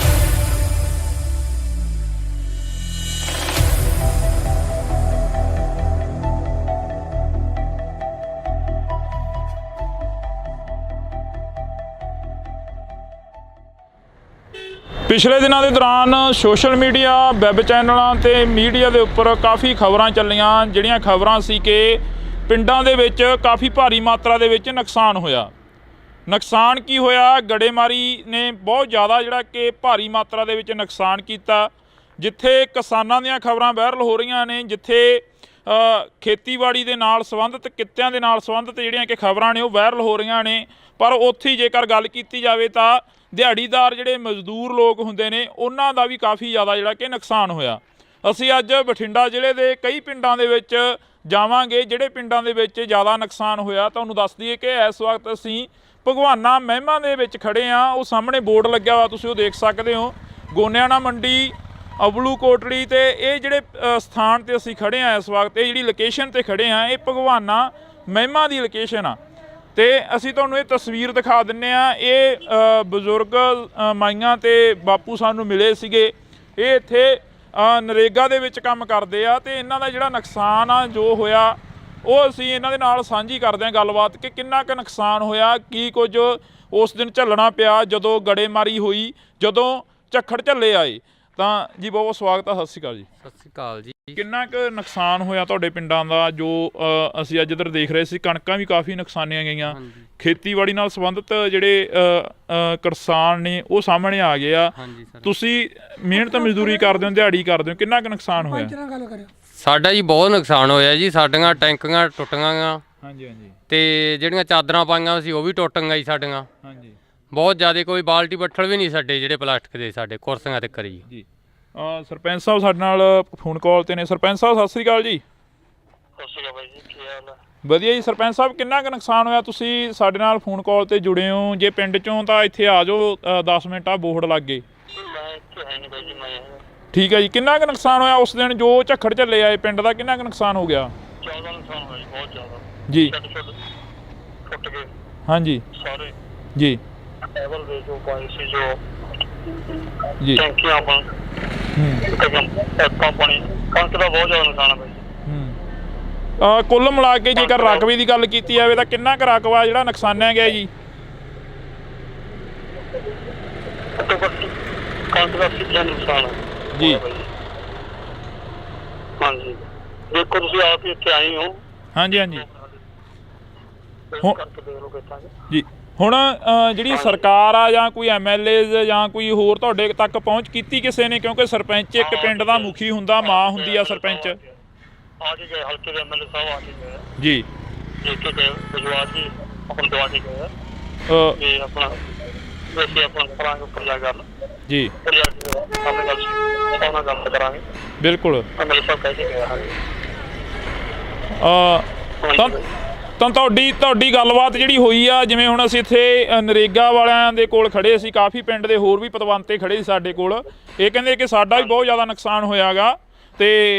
ਪਿਛਲੇ ਦਿਨਾਂ ਦੇ ਦੌਰਾਨ ਸੋਸ਼ਲ ਮੀਡੀਆ, ਵੈਬ ਚੈਨਲਾਂ ਤੇ ਮੀਡੀਆ ਦੇ ਉੱਪਰ ਕਾਫੀ ਖਬਰਾਂ ਚੱਲੀਆਂ, ਜਿਹੜੀਆਂ ਖਬਰਾਂ ਸੀ ਕਿ ਪਿੰਡਾਂ ਦੇ ਵਿੱਚ ਕਾਫੀ ਭਾਰੀ ਮਾਤਰਾ ਦੇ ਵਿੱਚ ਨੁਕਸਾਨ ਹੋਇਆ। ਨੁਕਸਾਨ ਕੀ ਹੋਇਆ? ਗੜੇਮਾਰੀ ਨੇ ਬਹੁਤ ਜ਼ਿਆਦਾ ਜਿਹੜਾ ਕਿ ਭਾਰੀ ਮਾਤਰਾ ਦੇ ਵਿੱਚ ਨੁਕਸਾਨ ਕੀਤਾ। ਜਿੱਥੇ ਕਿਸਾਨਾਂ ਦੀਆਂ ਖਬਰਾਂ ਵਾਇਰਲ ਹੋ ਰਹੀਆਂ ਨੇ, ਜਿੱਥੇ ਖੇਤੀਬਾੜੀ ਦੇ ਨਾਲ ਸੰਬੰਧਿਤ ਕਿੱਤਿਆਂ ਦੇ ਨਾਲ ਸੰਬੰਧਿਤ ਜਿਹੜੀਆਂ ਕਿ ਖਬਰਾਂ ਨੇ ਉਹ ਵਾਇਰਲ ਹੋ ਰਹੀਆਂ ਨੇ, ਪਰ ਉੱਥੇ ਜੇਕਰ ਗੱਲ ਕੀਤੀ ਜਾਵੇ ਤਾਂ ਦਿਹਾੜੀਦਾਰ ਜਿਹੜੇ ਮਜ਼ਦੂਰ ਲੋਕ ਹੁੰਦੇ ਨੇ ਉਹਨਾਂ ਦਾ ਵੀ ਕਾਫੀ ਜ਼ਿਆਦਾ ਜਿਹੜਾ ਕਿ ਨੁਕਸਾਨ ਹੋਇਆ। ਅਸੀਂ ਅੱਜ ਬਠਿੰਡਾ ਜ਼ਿਲ੍ਹੇ ਦੇ ਕਈ ਪਿੰਡਾਂ ਦੇ ਵਿੱਚ ਜਾਵਾਂਗੇ, ਜਿਹੜੇ ਪਿੰਡਾਂ ਦੇ ਵਿੱਚ ਜ਼ਿਆਦਾ ਨੁਕਸਾਨ ਹੋਇਆ। ਤੁਹਾਨੂੰ ਦੱਸ ਦਈਏ ਕਿ ਇਸ ਵਕਤ ਅਸੀਂ ਭਗਵਾਨਾ ਮਹਿਮਾ ਦੇ ਵਿੱਚ ਖੜੇ ਹਾਂ। ਉਹ ਸਾਹਮਣੇ ਬੋਰਡ ਲੱਗਿਆ ਵਾ, ਤੁਸੀਂ ਉਹ ਦੇਖ ਸਕਦੇ ਹੋ, ਗੋਨਿਆਣਾ ਮੰਡੀ, ਅਬਲੂ ਕੋਟੜੀ, ਤੇ ਇਹ ਜਿਹੜੇ ਸਥਾਨ ਤੇ ਅਸੀਂ ਖੜੇ ਹਾਂ ਇਸ ਵਕਤ, ਇਹ ਜਿਹੜੀ ਲੋਕੇਸ਼ਨ ਤੇ ਖੜੇ ਹਾਂ, ਇਹ ਭਗਵਾਨਾ ਮਹਿਮਾ ਦੀ ਲੋਕੇਸ਼ਨ ਆ। ਤੇ ਅਸੀਂ ਤੁਹਾਨੂੰ ਇਹ ਤਸਵੀਰ ਦਿਖਾ ਦਿੰਨੇ ਆ। ਇਹ ਬਜ਼ੁਰਗ ਮਾਈਆਂ ਤੇ ਬਾਪੂ ਸਾਨੂੰ ਮਿਲੇ ਸੀਗੇ। ਇਹ ਇੱਥੇ ਨਰੇਗਾ ਦੇ ਵਿੱਚ ਕੰਮ ਕਰਦੇ ਆ, ਤੇ ਇਹਨਾਂ ਦਾ ਜਿਹੜਾ ਨੁਕਸਾਨ ਆ ਜੋ ਹੋਇਆ ਉਹ ਅਸੀਂ ਇਹਨਾਂ ਦੇ ਨਾਲ ਸਾਂਝੀ ਕਰਦੇ ਹਾਂ ਗੱਲਬਾਤ ਕਿ ਕਿੰਨਾ ਕੁ ਨੁਕਸਾਨ ਹੋਇਆ, ਕੀ ਕੁਝ ਉਸ ਦਿਨ ਝੱਲਣਾ ਪਿਆ ਜਦੋਂ ਗੜੇਮਾਰੀ ਹੋਈ, ਜਦੋਂ ਝੱਖੜ ਝੱਲੇ ਆਏ। ਤਾਂ ਜੀ ਬਹੁਤ ਬਹੁਤ ਸਵਾਗਤ ਆ, ਸਤਿ ਸ਼੍ਰੀ ਅਕਾਲ ਜੀ। ਸਤਿ ਸ਼੍ਰੀ ਅਕਾਲ ਜੀ। ਕਿੰਨਾ ਕੁ ਨੁਕਸਾਨ ਹੋਇਆ ਤੁਹਾਡੇ ਪਿੰਡਾਂ ਦਾ? ਜੋ ਅਸੀਂ ਅੱਜ ਇੱਧਰ ਦੇਖ ਰਹੇ ਸੀ, ਕਣਕਾਂ ਵੀ ਕਾਫੀ ਨੁਕਸਾਨੀਆਂ ਗਈਆਂ, ਖੇਤੀਬਾੜੀ ਨਾਲ ਸੰਬੰਧਿਤ ਜਿਹੜੇ ਕਿਸਾਨ ਨੇ ਉਹ ਸਾਹਮਣੇ ਆ ਗਏ ਆ। ਤੁਸੀਂ ਮਿਹਨਤ ਮਜ਼ਦੂਰੀ ਕਰਦੇ ਹੋ, ਦਿਹਾੜੀ ਕਰਦੇ ਹੋ, ਕਿੰਨਾ ਕੁ ਨੁਕਸਾਨ ਹੋਇਆ? ਸਾਡਾ ਜੀ ਬਹੁਤ ਨੁਕਸਾਨ ਹੋਇਆ ਜੀ। ਸਾਡੀਆਂ ਟੈਂਕੀਆਂ ਟੁੱਟ ਗਈਆਂ, ਤੇ ਜਿਹੜੀਆਂ ਚਾਦਰਾਂ ਪਾਈਆਂ ਸੀ ਉਹ ਵੀ ਟੁੱਟ ਗਈਆਂ ਜੀ ਸਾਡੀਆਂ। ਬਹੁਤ ਜ਼ਿਆਦਾ, ਕੋਈ ਬਾਲਟੀ ਬੱਠਲ ਵੀ ਨਹੀਂ ਸਾਡੇ ਜਿਹੜੇ ਪਲਾਸਟਿਕ ਦੇ, ਸਾਡੇ ਕੁਰਸੀਆਂ ਤੇ ਕਰੀ ਜੀ। ਸਰਪੰਚ ਸਾਹਿਬ ਸਾਡੇ ਨਾਲ ਫੋਨ ਕਾਲ ਤੇ ਨੇ। ਸਰਪੰਚ ਸਾਹਿਬ ਸਤਿ ਸ਼੍ਰੀ ਅਕਾਲ ਜੀ। ਸਤਿ ਸ਼੍ਰੀ ਅਕਾਲ ਬਾਈ ਜੀ, ਕੀ ਹਾਲ ਹੈ? ਵਧੀਆ ਜੀ। ਸਰਪੰਚ ਸਾਹਿਬ ਕਿੰਨਾ ਕੁ ਨੁਕਸਾਨ ਹੋਇਆ? ਤੁਸੀਂ ਸਾਡੇ ਨਾਲ ਫੋਨ ਕਾਲ ਤੇ ਜੁੜੇ ਹੋ, ਜੇ ਪਿੰਡ ਚੋਂ ਤਾਂ ਇੱਥੇ ਆ ਜਾਓ, 10 ਮਿੰਟ ਆ ਬੋਰਡ ਲੱਗ ਗਏ। ਮੈਂ ਇੱਥੇ ਹੈ ਨਹੀਂ ਬਾਈ ਜੀ, ਮੈਂ ਠੀਕ ਹੈ ਜੀ। ਕਿੰਨਾ ਕੁ ਨੁਕਸਾਨ ਹੋਇਆ ਉਸ ਦਿਨ ਜੋ ਝੱਖੜ ਝੱਲੇ ਆਏ ਪਿੰਡ ਦਾ? ਕਿੰਨਾ ਕੁ ਨੁਕਸਾਨ ਹੋ ਗਿਆ? ਜ਼ਿਆਦਾ ਨੁਕਸਾਨ ਹੋਇਆ ਜੀ, ਬਹੁਤ ਜ਼ਿਆਦਾ ਜੀ। ਟੁੱਟ ਗਏ ਹਾਂਜੀ ਸਾਰੇ ਜੀ ਟੇਬਲ ਦੇ ਜੋ ਪਾਏ ਸੀ, ਜੋ ਜੀ ਟੈਂਕੀਆਂ ਪਾਣੀ, ਕਣਕ ਦਾ ਬਹੁਤ ਜ਼ਿਆਦਾ ਨੁਕਸਾਨ ਹੈ ਬਾਈ ਜੀ। ਕੁੱਲ ਮਿਲਾ ਕੇ ਜੇਕਰ ਰਕਬੇ ਦੀ ਗੱਲ ਕੀਤੀ ਜਾਵੇ ਤਾਂ ਕਿੰਨਾ ਕੁ ਰਕਬਾ ਜਿਹੜਾ ਨੁਕਸਾਨਿਆ ਗਿਆ ਜੀ? ਕਣਕ ਦਾ ਸਿੱਧਾ ਨੁਕਸਾਨ ਹੈ ਜੀ। ਹਾਂਜੀ, ਦੇਖੋ ਤੁਸੀਂ ਆਪ ਹੀ ਇੱਥੇ ਆਏ ਹੋ। ਹਾਂਜੀ ਹਾਂਜੀ ਕਰਕੇ ਦੇਖ ਲਓ ਕਿੱਦਾਂ ਜੀ। ਹੁਣ ਜਿਹੜੀ ਸਰਕਾਰ ਆ ਜਾਂ ਕੋਈ MLA ਜਾਂ ਕੋਈ ਹੋਰ ਤੁਹਾਡੇ ਤੱਕ ਪਹੁੰਚ ਕੀਤੀ ਕਿਸੇ ਨੇ? ਕਿਉਂਕਿ ਸਰਪੰਚ ਇੱਕ ਪਿੰਡ ਦਾ ਮੁਖੀ ਹੁੰਦਾ, ਮਾਂ ਹੁੰਦੀ ਆ ਸਰਪੰਚ। ਆ ਕੇ ਗਏ, ਹਲਕੇ ਦੇ MLA ਸਾਹਿਬ ਆ ਕੇ ਗਏ ਜੀ। ਦੇਖ ਕੇ ਗਏ, ਵਿਜਵਾਸ ਜੀ ਆਪਣਾ ਦਵਾ ਕੇ ਗਏ ਤੇ ਆਪਣਾ ਵੈਸੇ ਆਪਣਾ ਕਰਾਂਗੇ ਉੱਪਰ ਜਾ ਗੱਲ ਜੀ, ਉੱਪਰ ਜਾ ਕੇ ਆਪਣੇ ਗੱਲ ਕਰਾਂਗੇ। ਬਿਲਕੁਲ। MLA ਸਾਹਿਬ ਕਹਿ ਕੇ ਗਏ। ਹਾਂਜੀ ਤਾਂ ਤੁਹਾਡੀ ਗੱਲਬਾਤ ਜਿਹੜੀ ਹੋਈ ਆ, ਜਿਵੇਂ ਹੁਣ ਅਸੀਂ ਇੱਥੇ ਨਰੇਗਾ ਵਾਲਿਆਂ ਦੇ ਕੋਲ ਖੜੇ ਸੀ, ਕਾਫੀ ਪਿੰਡ ਦੇ ਹੋਰ ਵੀ ਪਤਵੰਤੇ ਖੜੇ ਸੀ ਸਾਡੇ ਕੋਲ, ਇਹ ਕਹਿੰਦੇ ਕਿ ਸਾਡਾ ਵੀ ਬਹੁਤ ਜ਼ਿਆਦਾ ਨੁਕਸਾਨ ਹੋਇਆ ਗਾ, ਤੇ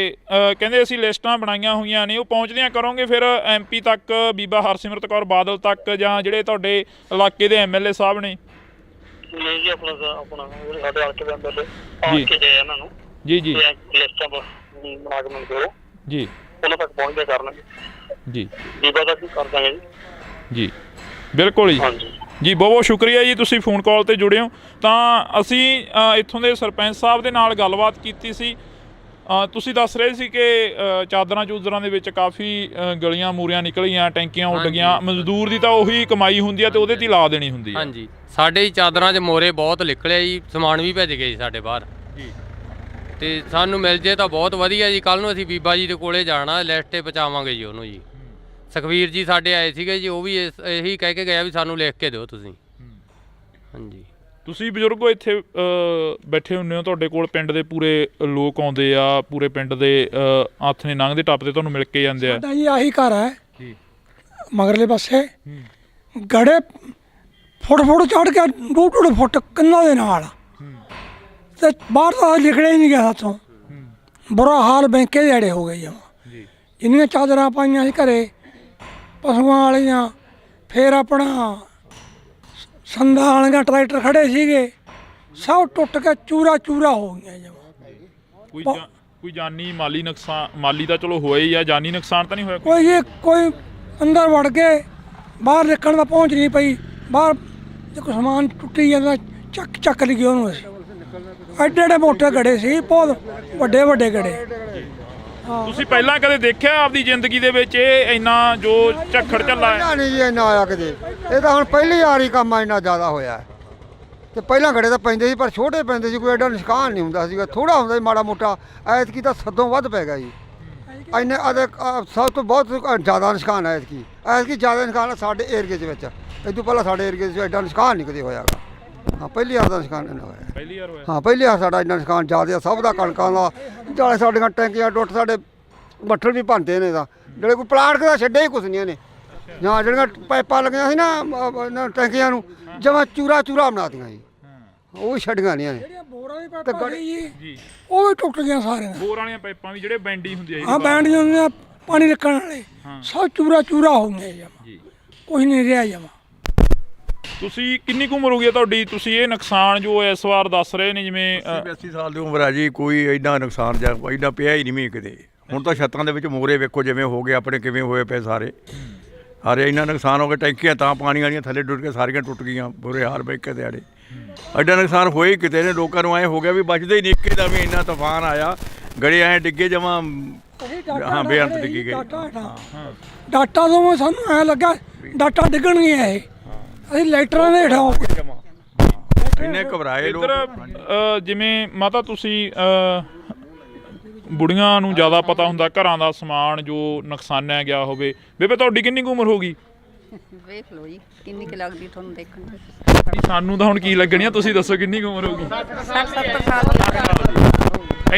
ਕਹਿੰਦੇ ਅਸੀਂ ਲਿਸਟਾਂ ਬਣਾਈਆਂ ਹੋਈਆਂ ਨੇ, ਉਹ ਪਹੁੰਚਦੀਆਂ ਕਰੋਗੇ ਫਿਰ MP ਤੱਕ, ਬੀਬਾ ਹਰਸਿਮਰਤ ਕੌਰ ਬਾਦਲ ਤੱਕ, ਜਾਂ ਜਿਹੜੇ ਤੁਹਾਡੇ ਇਲਾਕੇ ਦੇ MLA ਸਾਹਿਬ ਨੇ? ਨਹੀਂ ਜੀ, ਆਪਣਾ ਜਿਹੜੇ ਸਾਡੇ ਹਲਕੇ ਦੇ MLA ਆ ਕੇ ਗਏ ਇਹਨਾਂ ਨੂੰ ਜੀ ਜੀ ਲਿਸਟਾਂ ਬਣਾ ਕੇ ਮੰਗੋ ਜੀ, ਉਹਨਾਂ ਤੱਕ ਪਹੁੰਚਦੇ ਕਰਨਗੇ ਜੀ। ਬੀਬਾ ਦਾ ਕੀ ਕਰ ਦਾਂਗੇ ਜੀ। ਜੀ ਬਿਲਕੁਲ ਜੀ। ਹਾਂਜੀ ਜੀ, ਬਹੁਤ ਬਹੁਤ ਸ਼ੁਕਰੀਆ ਜੀ, ਤੁਸੀਂ ਫੋਨ ਕਾਲ ਤੇ ਜੁੜੇ ਹੋ। ਤਾਂ ਅਸੀਂ ਇੱਥੋਂ ਦੇ ਸਰਪੰਚ ਸਾਹਿਬ ਦੇ ਨਾਲ ਗੱਲਬਾਤ ਕੀਤੀ ਸੀ। ਤੁਸੀਂ ਦੱਸ ਰਹੇ ਸੀ ਕਿ ਚਾਦਰਾਂ ਚੂਦਰਾਂ ਦੇ ਵਿੱਚ ਕਾਫੀ ਗਲੀਆਂ ਮੂਰੀਆਂ ਨਿਕਲੀਆਂ, ਟੈਂਕੀਆਂ ਉੱਡ ਗਈਆਂ। ਮਜ਼ਦੂਰ ਦੀ ਤਾਂ ਉਹੀ ਕਮਾਈ ਹੁੰਦੀ ਆ ਤੇ ਉਹਦੇ 'ਤੇ ਲਾ ਦੇਣੀ ਹੁੰਦੀ ਆ। ਹਾਂਜੀ, ਸਾਡੇ ਹੀ ਚਾਦਰਾਂ 'ਚ ਮੋਰੇ ਬਹੁਤ ਨਿਕਲੇ ਜੀ, ਸਮਾਨ ਵੀ ਭੇਜ ਗਏ ਜੀ ਸਾਡੇ ਬਾਹਰ ਜੀ। ਤੇ ਸਾਨੂੰ ਮਿਲ ਜੇ ਤਾਂ ਬਹੁਤ ਵਧੀਆ ਜੀ। ਕੱਲ ਨੂੰ ਅਸੀਂ ਬੀਬਾ ਜੀ ਦੇ ਕੋਲੇ ਜਾਣਾ, ਲਿਸਟ 'ਤੇ ਪਹੁੰਚਾਵਾਂਗੇ ਜੀ ਉਹਨੂੰ ਜੀ। ਸੁਖਵੀਰ ਜੀ ਸਾਡੇ ਆਏ ਸੀਗੇ ਜੀ, ਉਹ ਵੀ ਇਹੀ ਕਹਿ ਕੇ ਗਿਆ ਵੀ ਸਾਨੂੰ ਲਿਖ ਕੇ ਦਿਓ ਤੁਸੀਂ। ਹਾਂਜੀ, ਤੁਸੀਂ ਬਜ਼ੁਰਗੋ ਇੱਥੇ ਬੈਠੇ ਹੁੰਦੇ ਹੋ, ਤੁਹਾਡੇ ਕੋਲ ਪਿੰਡ ਦੇ ਪੂਰੇ ਲੋਕ ਆਉਂਦੇ ਆ, ਪੂਰੇ ਪਿੰਡ ਦੇ ਹੱਥ ਨੇ ਲੰਘਦੇ ਟੱਪਦੇ ਤੁਹਾਨੂੰ ਮਿਲ ਕੇ ਜਾਂਦੇ ਆ। ਸਾਡਾ ਜੀ ਆਹੀ ਘਰ ਹੈ ਮਗਰਲੇ ਪਾਸੇ, ਗੜੇ ਫੁੱਟ ਚੜ੍ਹ ਕੇ 2-2 ਫੁੱਟ ਕੰਨਾਂ ਦੇ ਨਾਲ, ਤੇ ਬਾਹਰ ਤਾਂ ਨਿਕਲਿਆ ਹੀ ਨਹੀਂ ਗਿਆ ਸਾਥੋਂ। ਬੁਰਾ ਹਾਲ ਬੈਂਕੇ ਜਿਹੜੇ ਹੋ ਗਏ ਜਮਾਂ। ਜਿੰਨੀਆਂ ਚਾਦਰਾਂ ਪਾਈਆਂ ਸੀ ਘਰੇ ਪਸ਼ੂਆਂ ਵਾਲੀਆਂ, ਫਿਰ ਆਪਣਾ ਸੰਦਾਂ ਵਾਲੀਆਂ ਟਰੈਕਟਰ ਖੜੇ ਸੀਗੇ, ਸਭ ਟੁੱਟ ਕੇ ਚੂਰਾ ਹੋ ਗਈਆਂ ਜਮਾਂ। ਕੋਈ ਜਾਨੀ ਮਾਲੀ ਨੁਕਸਾਨ? ਮਾਲੀ ਤਾਂ ਚਲੋ ਹੋਇਆ ਹੀ ਆ, ਜਾਨੀ ਨੁਕਸਾਨ ਤਾਂ ਨਹੀਂ ਹੋਇਆ? ਕੋਈ ਅੰਦਰ ਵੜ ਕੇ ਬਾਹਰ ਨਿਕਲਣ ਦਾ ਪਹੁੰਚ ਨਹੀਂ ਪਈ। ਬਾਹਰ ਜੇ ਕੋਈ ਸਮਾਨ ਟੁੱਟੀ ਜਾਂਦਾ ਚੱਕ ਲਈ ਉਹਨੂੰ। ਅਸੀਂ ਐਡੇ ਮੋਟੇ ਗੜੇ ਸੀ, ਬਹੁਤ ਵੱਡੇ ਗੜੇ। ਤੁਸੀਂ ਪਹਿਲਾਂ ਕਦੇ ਦੇਖਿਆ ਆਪਦੀ ਜ਼ਿੰਦਗੀ ਦੇ ਵਿੱਚ ਇਹ ਇੰਨਾ ਜੋ ਝੱਖੜ ਝੱਲਾ ਹੈ? ਨਹੀਂ ਜੀ, ਇੰਨਾ ਆਇਆ ਕਦੇ। ਇਹ ਤਾਂ ਹੁਣ ਪਹਿਲੀ ਵਾਰੀ ਕੰਮ ਇੰਨਾ ਜ਼ਿਆਦਾ ਹੋਇਆ ਹੈ। ਤੇ ਪਹਿਲਾਂ ਗੜੇ ਤਾਂ ਪੈਂਦੇ ਸੀ, ਪਰ ਛੋਟੇ ਪੈਂਦੇ ਸੀ, ਕੋਈ ਐਡਾ ਨੁਕਸਾਨ ਨਹੀਂ ਹੁੰਦਾ ਸੀਗਾ, ਥੋੜਾ ਹੁੰਦਾ ਸੀ ਮਾੜਾ ਮੋਟਾ। ਐਤਕੀ ਤਾਂ ਸਦੋਂ ਵੱਧ ਪੈ ਗਿਆ ਜੀ। ਇੰਨੇ ਸਭ ਤੋਂ ਬਹੁਤ ਜ਼ਿਆਦਾ ਨੁਕਸਾਨ ਹੈ ਐਤਕੀ ਜ਼ਿਆਦਾ ਨੁਕਸਾਨ ਸਾਡੇ ਏਰੀਏ ਦੇ ਵਿੱਚ। ਇਹ ਤੋਂ ਪਹਿਲਾਂ ਸਾਡੇ ਏਰੀਏ 'ਚ ਐਡਾ ਨੁਕਸਾਨ ਨਹੀਂ ਕਦੇ ਹੋਇਆਗਾ। ਹਾਂ, ਪਹਿਲੀ ਵਾਰ ਦਾ ਨੁਕਸਾਨ ਇਹਨਾਂ ਹੋਇਆ। ਪਹਿਲੀ ਵਾਰ ਹੋਇਆ? ਹਾਂ, ਪਹਿਲੀ ਵਾਰ ਸਾਡਾ ਇੰਨਾ ਨੁਕਸਾਨ ਜ਼ਿਆਦਾ ਸਭ ਦਾ, ਕਣਕਾਂ ਦਾ, ਨਾਲੇ ਸਾਡੀਆਂ ਟੈਂਕੀਆਂ ਟੁੱਟ, ਸਾਡੇ ਬੱਠਲ ਵੀ ਭੰਨਦੇ ਨੇ। ਤਾਂ ਜਿਹੜੇ ਕੋਈ ਪਲਾਟ ਦਾ ਛੱਡਿਆ ਹੀ ਕੁਛ ਨਹੀਂ ਇਹਨੇ। ਜਾਂ ਜਿਹੜੀਆਂ ਪਾਈਪਾਂ ਲੱਗੀਆਂ ਸੀ ਨਾ ਟੈਂਕੀਆਂ ਨੂੰ, ਜਮਾਂ ਚੂਰਾ ਬਣਾਤੀਆਂ ਜੀ, ਉਹ ਵੀ ਛੱਡੀਆਂ ਨਹੀਂ ਨੇ। ਬੋਰਾਂ ਦੀ ਪਾਈਪਾਂ ਜੀ ਉਹ ਵੀ ਟੁੱਟ ਗਈਆਂ ਸਾਰੀਆਂ। ਬੋਰ ਵਾਲੀਆਂ ਪਾਈਪਾਂ ਵੀ ਜਿਹੜੇ ਬੈਂਡੀ ਹੁੰਦੀ ਆ? ਹਾਂ, ਬੈਂਡੀ ਹੁੰਦੀਆਂ, ਪਾਣੀ ਰੱਖਣ ਵਾਲੇ, ਸਭ ਚੂਰਾ ਹੋ ਗਏ ਜਮਾਂ, ਕੁਛ ਨਹੀਂ ਰਿਹਾ ਜਮਾਂ। ਤੁਸੀਂ ਕਿੰਨੀ ਕੁ ਉਮਰ ਹੋ ਗਈ ਤੁਹਾਡੀ? ਤੁਸੀਂ ਇਹ ਨੁਕਸਾਨ ਜੋ ਇਸ ਵਾਰ ਦੱਸ ਰਹੇ ਨੇ, ਜਿਵੇਂ 80 ਸਾਲ ਦੀ ਉਮਰ ਆ ਜੀ, ਕੋਈ ਐਡਾ ਨੁਕਸਾਨ ਜਾਂ ਐਡਾ ਪਿਆ ਹੀ ਨਹੀਂ ਮੀਂਹ ਕਿਤੇ। ਹੁਣ ਤਾਂ ਛੱਤਾਂ ਦੇ ਵਿੱਚ ਮੋਰੇ ਵੇਖੋ ਜਿਵੇਂ ਹੋ ਗਏ ਆਪਣੇ, ਕਿਵੇਂ ਹੋਏ ਪਏ ਸਾਰੇ ਇੰਨਾ ਨੁਕਸਾਨ ਹੋ ਗਿਆ। ਟੈਂਕੀਆਂ ਤਾਂ ਪਾਣੀ ਵਾਲੀਆਂ ਥੱਲੇ ਡੁੱਟ ਕੇ ਸਾਰੀਆਂ ਟੁੱਟ ਗਈਆਂ, ਬੁਰੇ ਹਾਲ ਬੈਂਕੇ ਦਿਹਾੜੇ। ਐਡਾ ਨੁਕਸਾਨ ਹੋਏ ਕਿਤੇ ਨੇ, ਲੋਕਾਂ ਨੂੰ ਐਂ ਹੋ ਗਿਆ ਵੀ ਬਚਦੇ ਹੀ ਨਹੀਂ। ਇੱਕੇ ਦਾ ਵੀ ਇੰਨਾ ਤੂਫਾਨ ਆਇਆ, ਗੜੇ ਐਂ ਡਿੱਗੇ ਜਮਾਂ, ਹਾਂ ਬੇਅੰਤ ਡਿੱਗੀ ਗਏ। ਡਾਟਾ ਤੋਂ ਸਾਨੂੰ ਐਂ ਲੱਗਾ ਡਾਟਾ ਡਿੱਗਣਗੇ ਇਹ, ਅਸੀਂ ਲਾਈਟਰਾਂ ਦੇ ਹੇਠਾਂ ਇੰਨੇ ਘਬਰਾਏ ਲੋਕ। ਇੱਧਰ ਜਿਵੇਂ ਮਾਤਾ ਤੁਸੀਂ ਬੁੜੀਆਂ ਨੂੰ ਜ਼ਿਆਦਾ ਪਤਾ ਹੁੰਦਾ ਘਰਾਂ ਦਾ ਸਮਾਨ ਜੋ ਨੁਕਸਾਨਿਆ ਗਿਆ ਹੋਵੇ। ਬੇਬੇ ਤੁਹਾਡੀ ਕਿੰਨੀ ਕੁ ਉਮਰ ਹੋ ਗਈ? ਵੇਖ ਲਓ ਜੀ ਕਿੰਨੀ ਕੁ ਲੱਗਦੀ ਤੁਹਾਨੂੰ ਦੇਖਣ ਨੂੰ। ਨਹੀਂ, ਸਾਨੂੰ ਤਾਂ ਹੁਣ ਕੀ ਲੱਗਣੀ ਆ, ਤੁਸੀਂ ਦੱਸੋ ਕਿੰਨੀ ਕੁ ਉਮਰ ਹੋ ਗਈ? 60-70 ਸਾਲ।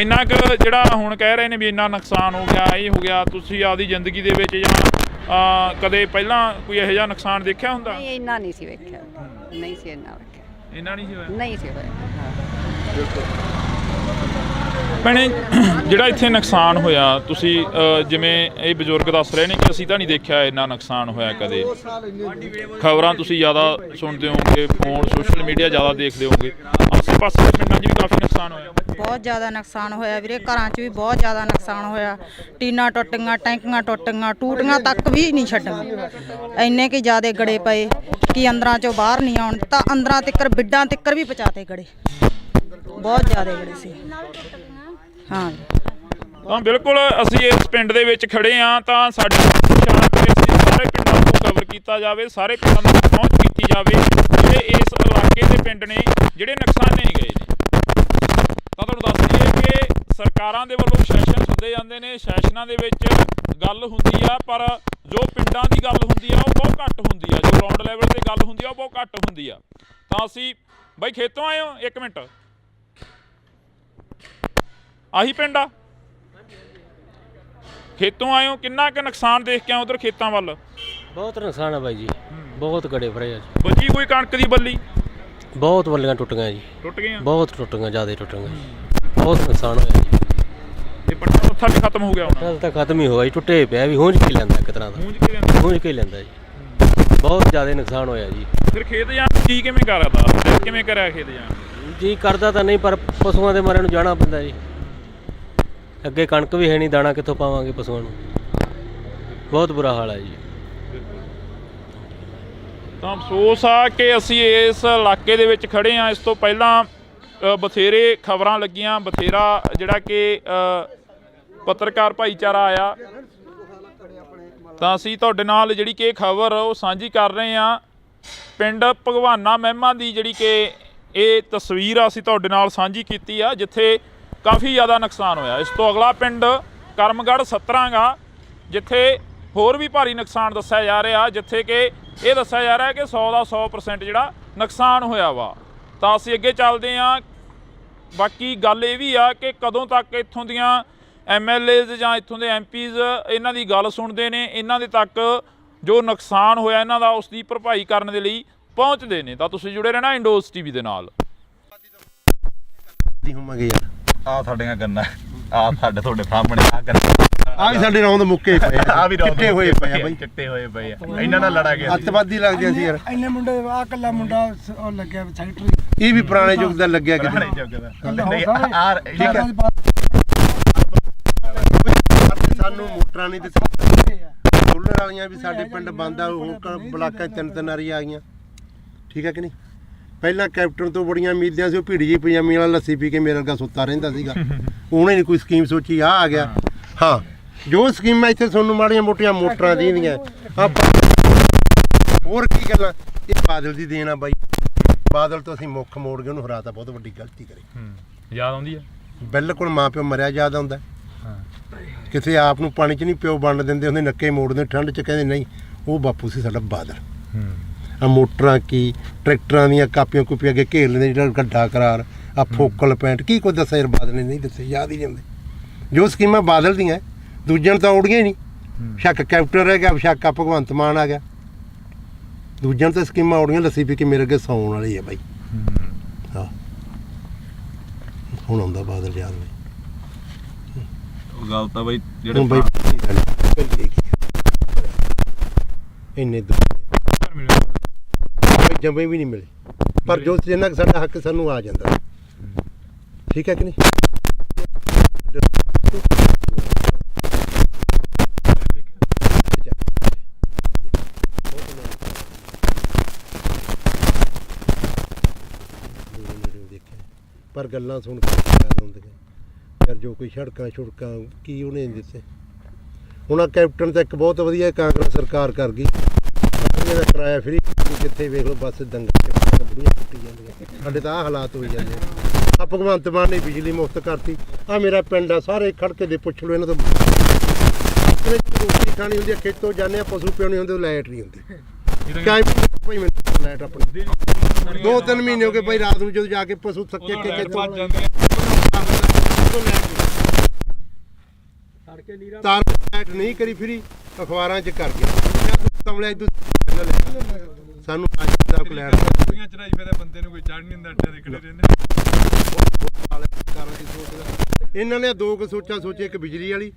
ਇੰਨਾ ਕੁ ਜਿਹੜਾ ਹੁਣ ਕਹਿ ਰਹੇ ਨੇ ਵੀ ਇੰਨਾ ਨੁਕਸਾਨ ਹੋ ਗਿਆ, ਇਹ ਹੋ ਗਿਆ, ਤੁਸੀਂ ਆਪਦੀ ਜ਼ਿੰਦਗੀ ਦੇ ਵਿੱਚ ਜਾਂ ਕਦੇ ਪਹਿਲਾਂ ਕੋਈ ਇਹੋ ਜਿਹਾ ਨੁਕਸਾਨ ਦੇਖਿਆ ਹੁੰਦਾ? ਨਹੀਂ, ਇੰਨਾ ਨਹੀਂ ਸੀ ਵੇਖਿਆ, ਨਹੀਂ ਸੀ ਇੰਨਾ ਵੇਖਿਆ। ਇੰਨਾ ਨਹੀਂ ਸੀ ਹੋਇਆ? ਨਹੀਂ ਸੀ ਹੋਇਆ। ਭੈਣੇ, ਜਿਹੜਾ ਇੱਥੇ ਨੁਕਸਾਨ ਹੋਇਆ, ਤੁਸੀਂ ਜਿਵੇਂ ਇਹ ਬਜ਼ੁਰਗ ਦੱਸ ਰਹੇ ਨੇ ਕਿ ਅਸੀਂ ਤਾਂ ਨਹੀਂ ਦੇਖਿਆ ਇੰਨਾ ਨੁਕਸਾਨ ਹੋਇਆ ਕਦੇ। ਖਬਰਾਂ ਤੁਸੀਂ ਜ਼ਿਆਦਾ ਸੁਣਦੇ ਹੋਵੋਗੇ, ਫੋਨ ਸੋਸ਼ਲ ਮੀਡੀਆ ਜ਼ਿਆਦਾ ਦੇਖਦੇ ਹੋਵੋਗੇ, ਆਸੇ ਪਾਸੇ ਦੇ ਪਿੰਡਾਂ 'ਚ ਵੀ ਕਾਫੀ ਨੁਕਸਾਨ ਹੋਇਆ? ਬਹੁਤ ਜ਼ਿਆਦਾ ਨੁਕਸਾਨ ਹੋਇਆ ਵੀਰੇ, ਘਰਾਂ 'ਚ ਵੀ ਬਹੁਤ ਜ਼ਿਆਦਾ ਨੁਕਸਾਨ ਹੋਇਆ। ਟੀਨਾਂ ਟੁੱਟੀਆਂ, ਟੈਂਕੀਆਂ ਟੁੱਟੀਆਂ, ਟੂਟੀਆਂ ਤੱਕ ਵੀ ਨਹੀਂ ਛੱਡੀਆਂ। ਇੰਨੇ ਕਿ ਜ਼ਿਆਦਾ ਗੜੇ ਪਏ ਕਿ ਅੰਦਰਾਂ 'ਚੋਂ ਬਾਹਰ ਨਹੀਂ ਆਉਣ ਤਾਂ, ਅੰਦਰਾਂ ਤਿੱਕਰ ਬਿੱਡਾਂ ਤਿੱਕਰ ਵੀ ਪਹੁੰਚਾਤੇ ਗੜੇ, ਬਹੁਤ ਜ਼ਿਆਦਾ ਗੜੇ ਸੀ। ਹਾਂ ਤਾਂ ਬਿਲਕੁਲ ਅਸੀਂ ਇਸ ਪਿੰਡ ਦੇ ਵਿੱਚ ਖੜੇ ਹਾਂ, ਤਾਂ ਸਾਡੇ ਸਾਰੇ ਪਿੰਡਾਂ ਨੂੰ ਕਵਰ ਕੀਤਾ ਜਾਵੇ, ਸਾਰੇ ਪਿੰਡਾਂ ਨੂੰ ਪਹੁੰਚ ਕੀਤੀ ਜਾਵੇ ਜਿਹੜੇ ਇਸ ਇਲਾਕੇ ਦੇ ਪਿੰਡ ਨੇ ਜਿਹੜੇ ਨੁਕਸਾਨੇ ਗਏ ਨੇ। ਤਾਂ ਤੁਹਾਨੂੰ ਦੱਸ ਦਈਏ ਕਿ ਸਰਕਾਰਾਂ ਦੇ ਵੱਲੋਂ ਸੈਸ਼ਨ ਸੱਦੇ ਜਾਂਦੇ ਨੇ, ਸੈਸ਼ਨਾਂ ਦੇ ਵਿੱਚ ਗੱਲ ਹੁੰਦੀ ਆ, ਪਰ ਜੋ ਪਿੰਡਾਂ ਦੀ ਗੱਲ ਹੁੰਦੀ ਆ ਉਹ ਬਹੁਤ ਘੱਟ ਹੁੰਦੀ ਆ, ਜੋ ਗਰਾਊਂਡ ਲੈਵਲ ਤੇ ਗੱਲ ਹੁੰਦੀ ਆ ਉਹ ਬਹੁਤ ਘੱਟ ਹੁੰਦੀ ਆ। ਤਾਂ ਅਸੀਂ ਬਾਈ ਖੇਤੋਂ ਆਏ ਹੋ? ਇੱਕ ਮਿੰਟ, ਆਹੀ ਪਿੰਡ ਆ? ਖੇਤੋਂ ਆਏ ਹੋ, ਕਿੰਨਾ ਕੁ ਨੁਕਸਾਨ ਦੇਖ ਕੇ ਆਏ ਉਧਰ ਖੇਤਾਂ ਵੱਲ? ਬਹੁਤ ਨੁਕਸਾਨ ਆ ਬਾਈ ਜੀ, ਬਹੁਤ ਗੜੇ ਫੜੇ ਆ ਜੀ। ਬਚੀ ਕੋਈ ਕਣਕ ਦੀ ਬੱਲੀ? ਬਹੁਤ ਬੱਲੀਆਂ ਟੁੱਟ ਗਈਆਂ ਜੀ, ਟੁੱਟ ਗਈਆਂ, ਬਹੁਤ ਟੁੱਟ ਗਈਆਂ, ਜ਼ਿਆਦਾ ਟੁੱਟ ਗਈਆਂ, ਬਹੁਤ ਨੁਕਸਾਨ ਹੋਇਆ ਜੀ। ਇਹ ਪੱਟਾ ਉੱਥਾ ਵੀ ਖਤਮ ਹੋ ਗਿਆ ਹੁਣ? ਪੱਟਾ ਤਾਂ ਖਤਮ ਹੀ ਹੋਇਆ ਜੀ, ਟੁੱਟੇ ਪਿਆ ਵੀ, ਹੂੰਝ ਕੇ ਲੈਂਦਾ ਇੱਕ ਤਰ੍ਹਾਂ ਦਾ, ਹੂੰਝ ਕੇ ਲੈਂਦਾ ਜੀ। ਬਹੁਤ ਜ਼ਿਆਦਾ ਨੁਕਸਾਨ ਹੋਇਆ ਜੀ। ਫਿਰ ਖੇਤ ਜਾਣ ਕੀ ਕਿਵੇਂ ਕਰਦਾ, ਕਿਵੇਂ ਕਰਿਆ ਖੇਤ ਜਾਣ? ਜੀ ਕਰਦਾ ਤਾਂ ਨਹੀਂ, ਪਰ ਪਸ਼ੂਆਂ ਦੇ ਮਾਰੇ ਨੂੰ ਜਾਣਾ ਪੈਂਦਾ ਜੀ। ਅੱਗੇ ਕਣਕ ਵੀ ਹੈ ਨਹੀਂ, ਦਾਣਾ ਕਿੱਥੋਂ ਪਾਵਾਂਗੇ ਪਸ਼ੂਆਂ ਨੂੰ, ਬਹੁਤ ਬੁਰਾ ਹਾਲ ਹੈ ਜੀ। ਤਾਂ ਅਫਸੋਸ ਆ ਕਿ ਅਸੀਂ ਇਸ ਇਲਾਕੇ ਦੇ ਵਿੱਚ ਖੜੇ ਹਾਂ। ਇਸ ਤੋਂ ਪਹਿਲਾਂ ਬਥੇਰੇ ਖਬਰਾਂ ਲੱਗੀਆਂ, ਬਥੇਰਾ ਜਿਹੜਾ ਕਿ ਪੱਤਰਕਾਰ ਭਾਈਚਾਰਾ ਆਇਆ, ਤਾਂ ਅਸੀਂ ਤੁਹਾਡੇ ਨਾਲ ਜਿਹੜੀ ਕਿ ਖਬਰ ਉਹ ਸਾਂਝੀ ਕਰ ਰਹੇ ਹਾਂ। ਪਿੰਡ ਭਗਵਾਨਾ ਮਹਿਮਾ ਦੀ ਜਿਹੜੀ ਕਿ ਇਹ ਤਸਵੀਰ ਅਸੀਂ ਤੁਹਾਡੇ ਨਾਲ ਸਾਂਝੀ ਕੀਤੀ ਆ, ਜਿੱਥੇ ਕਾਫੀ ਜ਼ਿਆਦਾ ਨੁਕਸਾਨ ਹੋਇਆ। ਇਸ ਤੋਂ ਅਗਲਾ ਪਿੰਡ ਕਰਮਗੜ੍ਹ 17 ਗਾ, ਜਿੱਥੇ ਹੋਰ ਵੀ ਭਾਰੀ ਨੁਕਸਾਨ ਦੱਸਿਆ ਜਾ ਰਿਹਾ, ਜਿੱਥੇ ਕਿ ਇਹ ਦੱਸਿਆ ਜਾ ਰਿਹਾ ਕਿ 100 ਦਾ 100% ਜਿਹੜਾ ਨੁਕਸਾਨ ਹੋਇਆ ਵਾ। ਤਾਂ ਅਸੀਂ ਅੱਗੇ ਚੱਲਦੇ ਹਾਂ। ਬਾਕੀ ਗੱਲ ਇਹ ਵੀ ਆ ਕਿ ਕਦੋਂ ਤੱਕ ਇੱਥੋਂ ਦੀਆਂ MLAs ਜਾਂ ਇੱਥੋਂ ਦੇ MPs ਇਹਨਾਂ ਦੀ ਗੱਲ ਸੁਣਦੇ ਨੇ, ਇਹਨਾਂ ਦੇ ਤੱਕ ਜੋ ਨੁਕਸਾਨ ਹੋਇਆ ਇਹਨਾਂ ਦਾ ਉਸ ਦੀ ਭਰਪਾਈ ਕਰਨ ਦੇ ਲਈ ਪਹੁੰਚਦੇ ਨੇ। ਤਾਂ ਤੁਸੀਂ ਜੁੜੇ ਰਹਿਣਾ ਇੰਡੋਜ਼ TV ਦੇ ਨਾਲ। ਹੋਵਾਂਗੇ ਯਾਰ ਆ ਸਾਡੀਆਂ ਗੰਨਾ ਆ ਸਾਡੇ ਤੁਹਾਡੇ ਸਾਹਮਣੇ ਆ ਗੰਨਾ ਆ ਵੀ ਸਾਡੇ ਰੌਂਦ ਮੁੱਕੇ ਪਏ ਆ ਵੀ ਚਿੱਟੇ ਹੋਏ ਪਏ ਆ ਬਾਈ, ਚਿੱਟੇ ਹੋਏ ਪਏ ਆ। ਇਹਨਾਂ ਨਾਲ ਲੜਾ ਗਿਆ ਅੱਤਵਾਦੀ ਲੱਗਦੇ ਸੀ ਯਾਰ। ਇੰਨੇ ਮੁੰਡੇ ਆ ਕੱਲਾ ਮੁੰਡਾ ਉਹ ਲੱਗਿਆ ਸੈਕਟਰੀ, ਇਹ ਵੀ ਪੁਰਾਣੇ ਯੁੱਗ ਦਾ ਲੱਗਿਆ ਕਿਤੇ। ਨਹੀਂ ਆ ਠੀਕ ਹੈ, ਸਾਨੂੰ ਮੋਟਰਾਂ ਨਹੀਂ ਦਿੱਤੀ, ਸੋਲਰ ਵਾਲੀਆਂ ਵੀ ਸਾਡੇ ਪਿੰਡ ਬੰਦ ਆ। ਹੁਣ ਬਲਾਕਾਂ 'ਚ ਤਿੰਨ ਆਰੀ ਆ ਗਈਆਂ, ਠੀਕ ਹੈ ਕਿ ਨਹੀਂ। ਪਹਿਲਾਂ ਕੈਪਟਨ ਤੋਂ ਬੜੀਆਂ ਉਮੀਦਾਂ ਸੀ, ਉਹ ਭੀੜੀ ਜੀ ਪਜਾਮੀ ਵਾਲਾ ਲੱਸੀ ਪੀ ਕੇ ਮੇਰੇ ਵਰਗਾ ਸੁੱਤਾ ਰਹਿੰਦਾ ਸੀਗਾ। ਉਹਨੇ ਨਹੀਂ ਕੋਈ ਸਕੀਮ ਸੋਚੀ, ਆ ਗਿਆ। ਹਾਂ, ਜੋ ਸਕੀਮਾਂ ਇੱਥੇ ਤੁਹਾਨੂੰ ਮਾੜੀਆਂ ਮੋਟੀਆਂ ਮੋਟਰਾਂ ਦੀਆਂ ਹੋਰ ਕੀ ਗੱਲਾਂ, ਇਹ ਬਾਦਲ ਦੀ ਦੇਣ ਆ ਬਾਈ। ਬਾਦਲ ਤੋਂ ਅਸੀਂ ਮੁੱਖ ਮੋੜ ਕੇ ਉਹਨੂੰ ਹਰਾਤਾ, ਬਹੁਤ ਵੱਡੀ ਗਲਤੀ ਕਰੀ। ਯਾਦ ਆਉਂਦੀ ਆ ਬਿਲਕੁਲ, ਮਾਂ ਪਿਓ ਮਰਿਆ ਯਾਦ ਆਉਂਦਾ। ਕਿਸੇ ਆਪ ਨੂੰ ਪਾਣੀ 'ਚ ਨਹੀਂ ਪਿਓ ਵੰਡ ਦਿੰਦੇ ਹੁੰਦੇ, ਨੱਕੇ ਮੋੜਦੇ ਠੰਡ 'ਚ, ਕਹਿੰਦੇ ਨਹੀਂ ਉਹ ਬਾਪੂ ਸੀ ਸਾਡਾ ਬਾਦਲ। ਆ ਮੋਟਰਾਂ ਕੀ ਟਰੈਕਟਰਾਂ ਦੀਆਂ ਕਾਪੀਆਂ ਕੂਪੀਆਂ ਅੱਗੇ ਘੇਰ ਲੈਂਦੇ, ਜਿਹੜਾ ਗੱਡਾ ਕਰਾਰ ਆ ਫੋਕਲ ਪੈਂਟ ਕੀ ਕੁਝ ਦੱਸਿਆ ਯਾਰ ਬਾਦਲ ਨੇ, ਨਹੀਂ ਦੱਸਿਆ, ਯਾਦ ਹੀ ਨਹੀਂ ਆਉਂਦੇ। ਜੋ ਸਕੀਮਾਂ ਬਾਦਲ ਦੀਆਂ ਦੂਜਿਆਂ ਨੂੰ ਤਾਂ ਔੜੀਆਂ ਹੀ ਨਹੀਂ। ਸ਼ੱਕ ਕੈਪਟਨ ਰਹਿ ਗਿਆ, ਸ਼ੱਕ ਆ ਭਗਵੰਤ ਮਾਨ ਆ ਗਿਆ, ਦੂਜਿਆਂ ਨੂੰ ਤਾਂ ਸਕੀਮਾਂ ਔੜੀਆਂ। ਲੱਸੀ ਪੀ ਕੇ ਮੇਰੇ ਅੱਗੇ ਸੌਣ ਵਾਲੀ ਆ ਬਾਈ। ਹਾਂ, ਹੁਣ ਆਉਂਦਾ ਬਾਦਲ ਯਾਦ ਬਾਈ। ਉਹ ਗੱਲ ਤਾਂ ਬਾਈ ਜਿਹੜੇ ਬਾਈ ਇੰਨੇ ਜੰਮੇ ਵੀ ਨਹੀਂ ਮਿਲੇ, ਪਰ ਜੋ ਜਿੰਨਾ ਕੁ ਸਾਡਾ ਹੱਕ ਸਾਨੂੰ ਆ ਜਾਂਦਾ, ਠੀਕ ਹੈ ਕਿ ਨਹੀਂ। ਪਰ ਗੱਲਾਂ ਸੁਣ ਕੇ ਯਾਦ ਆਉਂਦੀਆਂ ਯਾਰ, ਜੋ ਕੋਈ ਸੜਕਾਂ ਛੁੜਕਾਂ ਕੀ ਉਹਨੇ ਦਿੱਤੇ। ਹੁਣ ਆ ਕੈਪਟਨ ਤਾਂ ਇੱਕ ਬਹੁਤ ਵਧੀਆ ਕਾਂਗਰਸ ਸਰਕਾਰ ਕਰ ਗਈ, ਦਾ ਕਿਰਾਇਆ ਫਰੀ, ਜਿੱਥੇ ਵੇਖ ਲਓ ਬੱਸ ਦੰਗਲ ਬੁੜੀਆਂ ਕੁੱਟੀ ਜਾਂਦੀਆਂ। ਸਾਡੇ ਤਾਂ ਆਹ ਹਾਲਾਤ ਹੋਈ ਜਾਂਦੇ ਆ। ਭਗਵੰਤ ਮਾਨ ਨੇ ਬਿਜਲੀ ਮੁਫਤ ਕਰਤੀ। ਆ ਮੇਰਾ ਪਿੰਡ ਆ, ਸਾਰੇ ਖੜਕੇ ਦੇ ਪੁੱਛ ਲਓ ਇਹਨਾਂ ਤੋਂ। ਰੋਟੀ ਖਾਣੀ ਹੁੰਦੀ ਆ, ਖੇਤੋਂ ਜਾਂਦੇ ਆ, ਪਸ਼ੂ ਪਿਉਣੇ ਹੁੰਦੇ, ਲਾਈਟ ਨਹੀਂ ਹੁੰਦੀ। ਭਾਈ ਮੈਨੂੰ ਲਾਈਟ ਆਪਣੀ 2-3 ਮਹੀਨੇ ਹੋ ਗਏ ਭਾਈ, ਰਾਤ ਨੂੰ ਜਦੋਂ ਜਾ ਕੇ ਪਸ਼ੂ ਥੱਕੇ ਕੇ ਖੇਤੋਂ ਤਾਰ ਲਾਈਟ ਨਹੀਂ ਕਰੀ ਫਰੀ, ਅਖਬਾਰਾਂ 'ਚ ਕਰ ਗਿਆ ਸਾਨੂੰ। ਇਹਨਾਂ ਨੇ ਦੋ ਕੁ ਸੋਚਾਂ ਸੋਚੇ, ਇੱਕ ਬਿਜਲੀ ਵਾਲੀ,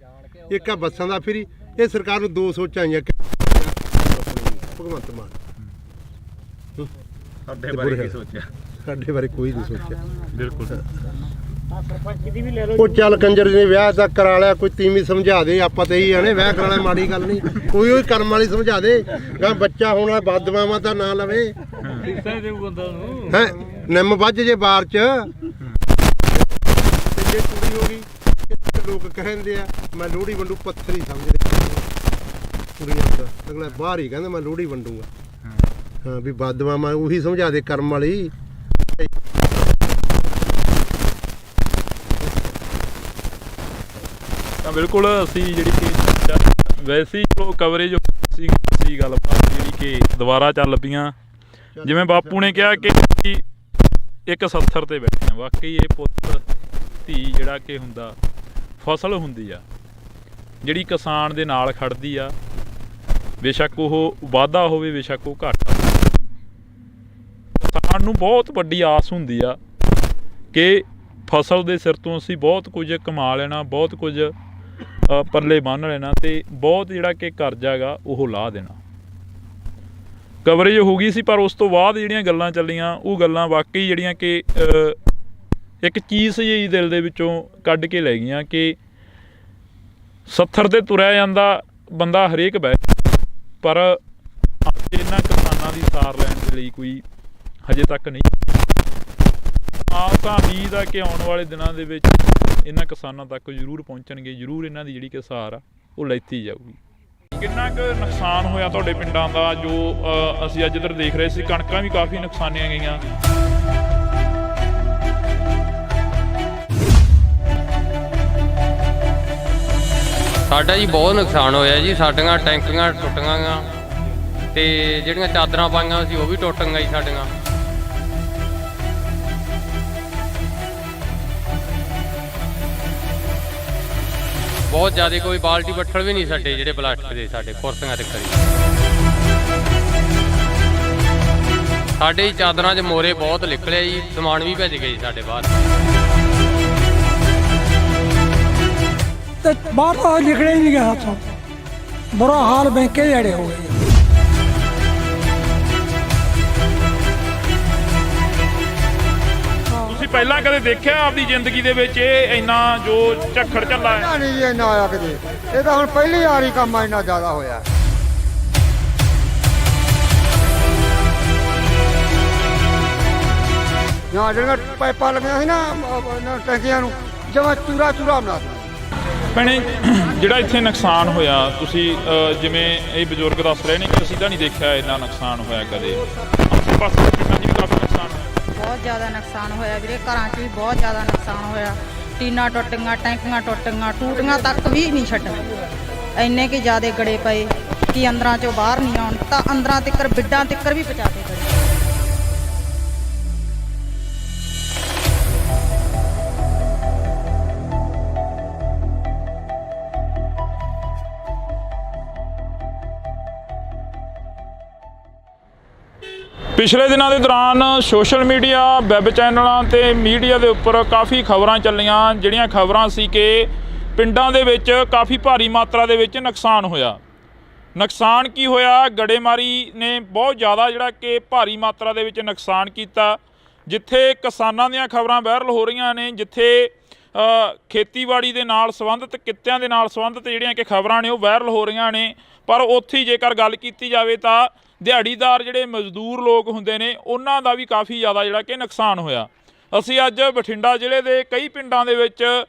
ਇੱਕ ਆ ਬੱਸਾਂ ਦਾ ਫਰੀ। ਇਹ ਸਰਕਾਰ ਨੂੰ ਦੋ ਸੋਚਾਂ ਆਈਆਂ ਭਗਵੰਤ ਮਾਨ। ਸਾਡੇ ਬਾਰੇ ਕੀ ਸੋਚਿਆ? ਸਾਡੇ ਬਾਰੇ ਕੋਈ ਨਹੀਂ ਸੋਚਿਆ ਬਿਲਕੁਲ। ਉਹ ਚੱਲ ਕੰਜਰ ਨੇ ਵਿਆਹ ਤਾਂ ਕਰਾ ਲਿਆ, ਕੋਈ ਤੀਵੀਂ ਸਮਝਾ ਦੇ। ਆਪਾਂ ਤਾਂ ਇਹੀ ਆਣੇ ਵਿਆਹ ਕਰਾਣਾ ਮਾੜੀ ਗੱਲ ਨਹੀਂ, ਕੋਈ ਉਹ ਕਰਮ ਵਾਲੀ ਸਮਝਾ ਦੇ। ਗਾ ਬੱਚਾ ਹੋਣਾ ਬਦਦੁਆਵਾਂ ਤਾਂ ਨਾ ਲਵੇ ਹੈ। ਨਿੰਮ ਵੱਜ ਜੇ ਬਾਰ 'ਚ, ਜੇ ਕੁੜੀ ਹੋ ਗਈ ਲੋਕ ਕਹਿੰਦੇ ਆ ਮੈਂ ਲੋਹੜੀ ਵੰਡੂ, ਪੱਥਰ ਹੀ ਸਮਝਦੇ ਕੁੜੀਆਂ ਦਾ। ਅਗਲਾ ਬਾਹਰ ਹੀ ਕਹਿੰਦਾ ਮੈਂ ਲੋਹੜੀ ਵੰਡੂਗਾ। ਹਾਂ, ਵੀ ਬਦਦੁਆਵਾਂ ਉਹੀ ਸਮਝਾ ਦੇ ਕਰਮ ਵਾਲੀ। ਤਾਂ ਬਿਲਕੁਲ ਅਸੀਂ ਜਿਹੜੀ ਕਿ ਵੈਸੇ ਹੀ ਚਲੋ ਕਵਰੇਜ ਸੀ ਗੱਲਬਾਤ ਜਿਹੜੀ ਕਿ ਦੁਬਾਰਾ ਚੱਲ ਪਈਆਂ। ਜਿਵੇਂ ਬਾਪੂ ਨੇ ਕਿਹਾ ਕਿ ਇੱਕ ਸੱਥਰ 'ਤੇ ਬੈਠੇ ਆ। ਵਾਕਈ ਇਹ ਪੁੱਤ ਧੀ ਜਿਹੜਾ ਕਿ ਹੁੰਦਾ, ਫਸਲ ਹੁੰਦੀ ਆ ਜਿਹੜੀ ਕਿਸਾਨ ਦੇ ਨਾਲ ਖੜਦੀ ਆ। ਬੇਸ਼ੱਕ ਉਹ ਵਾਧਾ ਹੋਵੇ, ਬੇਸ਼ੱਕ ਉਹ ਘਾਟਾ। ਕਿਸਾਨ ਨੂੰ ਬਹੁਤ ਵੱਡੀ ਆਸ ਹੁੰਦੀ ਆ ਕਿ ਫਸਲ ਦੇ ਸਿਰ ਤੋਂ ਅਸੀਂ ਬਹੁਤ ਕੁਝ ਕਮਾ ਲੈਣਾ, ਬਹੁਤ ਕੁਝ ਪੱਲੇ ਬੰਨ੍ਹ ਲੈਣਾ, ਅਤੇ ਬਹੁਤ ਜਿਹੜਾ ਕਿ ਕਰਜ਼ਾ ਗਾ ਉਹ ਲਾਹ ਦੇਣਾ। ਕਵਰੇਜ ਹੋ ਗਈ ਸੀ, ਪਰ ਉਸ ਤੋਂ ਬਾਅਦ ਜਿਹੜੀਆਂ ਗੱਲਾਂ ਚੱਲੀਆਂ ਉਹ ਗੱਲਾਂ ਵਾਕਈ ਜਿਹੜੀਆਂ ਕਿ ਇੱਕ ਚੀਜ਼ ਜਿਹੀ ਦਿਲ ਦੇ ਵਿੱਚੋਂ ਕੱਢ ਕੇ ਲੈ ਗਈਆਂ ਕਿ ਸੱਥਰ 'ਤੇ ਤੁਰਿਆ ਜਾਂਦਾ ਬੰਦਾ ਹਰੇਕ ਬਹਿ, ਪਰ ਇਹਨਾਂ ਕਿਸਾਨਾਂ ਦੀ ਸਾਰ ਲੈਣ ਦੇ ਲਈ ਕੋਈ ਹਜੇ ਤੱਕ ਨਹੀਂ। ਆਪ ਤਾਂ ਉਮੀਦ ਆ ਕਿ ਆਉਣ ਵਾਲੇ ਦਿਨਾਂ ਦੇ ਵਿੱਚ ਇਹਨਾਂ ਕਿਸਾਨਾਂ ਤੱਕ ਜ਼ਰੂਰ ਪਹੁੰਚਣਗੇ, ਜ਼ਰੂਰ ਇਹਨਾਂ ਦੀ ਜਿਹੜੀ ਕਿ ਸਾਰ ਆ ਉਹ ਲੈਤੀ ਜਾਊਗੀ। ਕਿੰਨਾ ਕੁ ਨੁਕਸਾਨ ਹੋਇਆ ਤੁਹਾਡੇ ਪਿੰਡਾਂ ਦਾ? ਜੋ ਅਸੀਂ ਅੱਜ ਇੱਧਰ ਦੇਖ ਰਹੇ ਸੀ, ਕਣਕਾਂ ਵੀ ਕਾਫੀ ਨੁਕਸਾਨੀਆਂ ਗਈਆਂ। ਸਾਡਾ ਜੀ ਬਹੁਤ ਨੁਕਸਾਨ ਹੋਇਆ ਜੀ। ਸਾਡੀਆਂ ਟੈਂਕੀਆਂ ਟੁੱਟ ਗਈਆਂ ਤੇ ਜਿਹੜੀਆਂ ਚਾਦਰਾਂ ਪਾਈਆਂ ਸੀ ਉਹ ਵੀ ਟੁੱਟ ਗਈਆਂ ਜੀ ਸਾਡੀਆਂ। ਬਹੁਤ ਜ਼ਿਆਦਾ ਕੋਈ ਬਾਲਟੀ ਬੱਠਲ ਵੀ ਨਹੀਂ ਛੱਡੇ ਜਿਹੜੇ ਪਲਾਸਟਿਕ ਦੇ ਸਾਡੇ ਕੁਰਸੀਆਂ ਤੇ ਕਰੀ ਸਾਡੇ ਚਾਦਰਾਂ 'ਚ ਮੋਰੇ ਬਹੁਤ ਨਿਕਲੇ ਜੀ ਸਮਾਨ ਵੀ ਭੱਜ ਗਏ ਸਾਡੇ ਬਾਹਰ ਤੇ ਬਾਹਰ ਤਾਂ ਨਿਕਲੇ ਹੀ ਨਹੀਂ ਗਿਆ ਹੱਥੋਂ ਬੁਰਾ ਹਾਲ ਬੈਂਕੇ ਜੜੇ ਹੋ ਗਏ ਤੁਸੀਂ ਪਹਿਲਾਂ ਕਦੇ ਦੇਖਿਆ ਆਪਦੀ ਜ਼ਿੰਦਗੀ ਦੇ ਵਿੱਚ ਇਹ ਇੰਨਾ ਜੋ ਝੱਖੜ ਝੱਲਾ ਹੈ? ਨਹੀਂ ਜੀ ਇੰਨਾ ਆਇਆ ਕਿਤੇ ਇਹ ਤਾਂ ਹੁਣ ਪਹਿਲੀ ਵਾਰੀ ਕੰਮ ਇੰਨਾ ਜ਼ਿਆਦਾ ਹੋਇਆ ਜਾਂ ਜਿਹੜੀਆਂ ਪਾਈਪਾਂ ਲੱਗੀਆਂ ਸੀ ਨਾ ਟੈਂਕੀਆਂ ਨੂੰ ਜਮਾਂ ਚੂਰਾ ਬਣਾ ਦਿੱਤਾ ਭੈਣੇ ਜਿਹੜਾ ਇੱਥੇ ਨੁਕਸਾਨ ਹੋਇਆ ਤੁਸੀਂ ਜਿਵੇਂ ਇਹ ਬਜ਼ੁਰਗ ਦੱਸ ਰਹੇ ਨੇ ਕਿ ਅਸੀਂ ਤਾਂ ਨਹੀਂ ਦੇਖਿਆ ਇੰਨਾ ਨੁਕਸਾਨ ਹੋਇਆ ਕਦੇ ਆਸੇ ਪਾਸੇ ਪਿੰਡਾਂ 'ਚ ਵੀ ਕਾਫੀ ਨੁਕਸਾਨ ਹੋਇਆ ਬਹੁਤ ਜ਼ਿਆਦਾ ਨੁਕਸਾਨ ਹੋਇਆ ਵੀਰੇ ਘਰਾਂ 'ਚ ਵੀ ਬਹੁਤ ਜ਼ਿਆਦਾ ਨੁਕਸਾਨ ਹੋਇਆ ਟੀਨਾਂ ਟੁੱਟ ਗਈਆਂ ਟੈਂਕੀਆਂ ਟੁੱਟ ਗਈਆਂ ਟੂਟੀਆਂ ਤੱਕ ਵੀ ਨਹੀਂ ਛੱਡ ਇੰਨੇ ਕਿ ਜ਼ਿਆਦੇ ਗੜੇ ਪਏ ਕਿ ਅੰਦਰਾਂ 'ਚੋਂ ਬਾਹਰ ਨਹੀਂ ਆਉਣ ਤਾਂ ਅੰਦਰਾਂ ਤਿੱਕਰ ਬਿੱਡਾਂ ਤਿੱਕਰ ਵੀ ਪਹੁੰਚਾ ਕੇ ਗਏ ਪਿਛਲੇ ਦਿਨਾਂ ਦੇ ਦੌਰਾਨ ਸੋਸ਼ਲ ਮੀਡੀਆ ਵੈਬ ਚੈਨਲਾਂ ਤੇ ਮੀਡੀਆ ਦੇ ਉੱਪਰ ਕਾਫੀ ਖਬਰਾਂ ਚੱਲੀਆਂ ਜਿਹੜੀਆਂ ਖਬਰਾਂ ਸੀ ਕਿ ਪਿੰਡਾਂ ਦੇ ਵਿੱਚ ਕਾਫੀ ਭਾਰੀ ਮਾਤਰਾ ਦੇ ਵਿੱਚ ਨੁਕਸਾਨ ਹੋਇਆ। ਨੁਕਸਾਨ ਕੀ ਹੋਇਆ? ਗੜੇਮਾਰੀ ਨੇ ਬਹੁਤ ਜ਼ਿਆਦਾ ਜਿਹੜਾ ਕਿ ਭਾਰੀ ਮਾਤਰਾ ਦੇ ਵਿੱਚ ਨੁਕਸਾਨ ਕੀਤਾ। ਜਿੱਥੇ ਕਿਸਾਨਾਂ ਦੀਆਂ ਖਬਰਾਂ ਵਾਇਰਲ ਹੋ ਰਹੀਆਂ ਨੇ, ਜਿੱਥੇ ਖੇਤੀਬਾੜੀ ਦੇ ਨਾਲ ਸੰਬੰਧਿਤ ਕਿੱਤਿਆਂ ਦੇ ਨਾਲ ਸੰਬੰਧਿਤ ਜਿਹੜੀਆਂ ਕਿ ਖਬਰਾਂ ਨੇ ਉਹ ਵਾਇਰਲ ਹੋ ਰਹੀਆਂ ਨੇ, ਪਰ ਉੱਥੇ ਜੇਕਰ ਗੱਲ ਕੀਤੀ ਜਾਵੇ ਤਾਂ ਦਿਹਾੜੀਦਾਰ ਜਿਹੜੇ ਮਜ਼ਦੂਰ ਲੋਕ ਹੁੰਦੇ ਨੇ ਉਹਨਾਂ ਦਾ ਵੀ ਕਾਫੀ ਜ਼ਿਆਦਾ ਜਿਹੜਾ ਕਿ ਨੁਕਸਾਨ ਹੋਇਆ। ਅਸੀਂ ਅੱਜ ਬਠਿੰਡਾ ਜ਼ਿਲ੍ਹੇ ਦੇ ਕਈ ਪਿੰਡਾਂ ਦੇ ਵਿੱਚ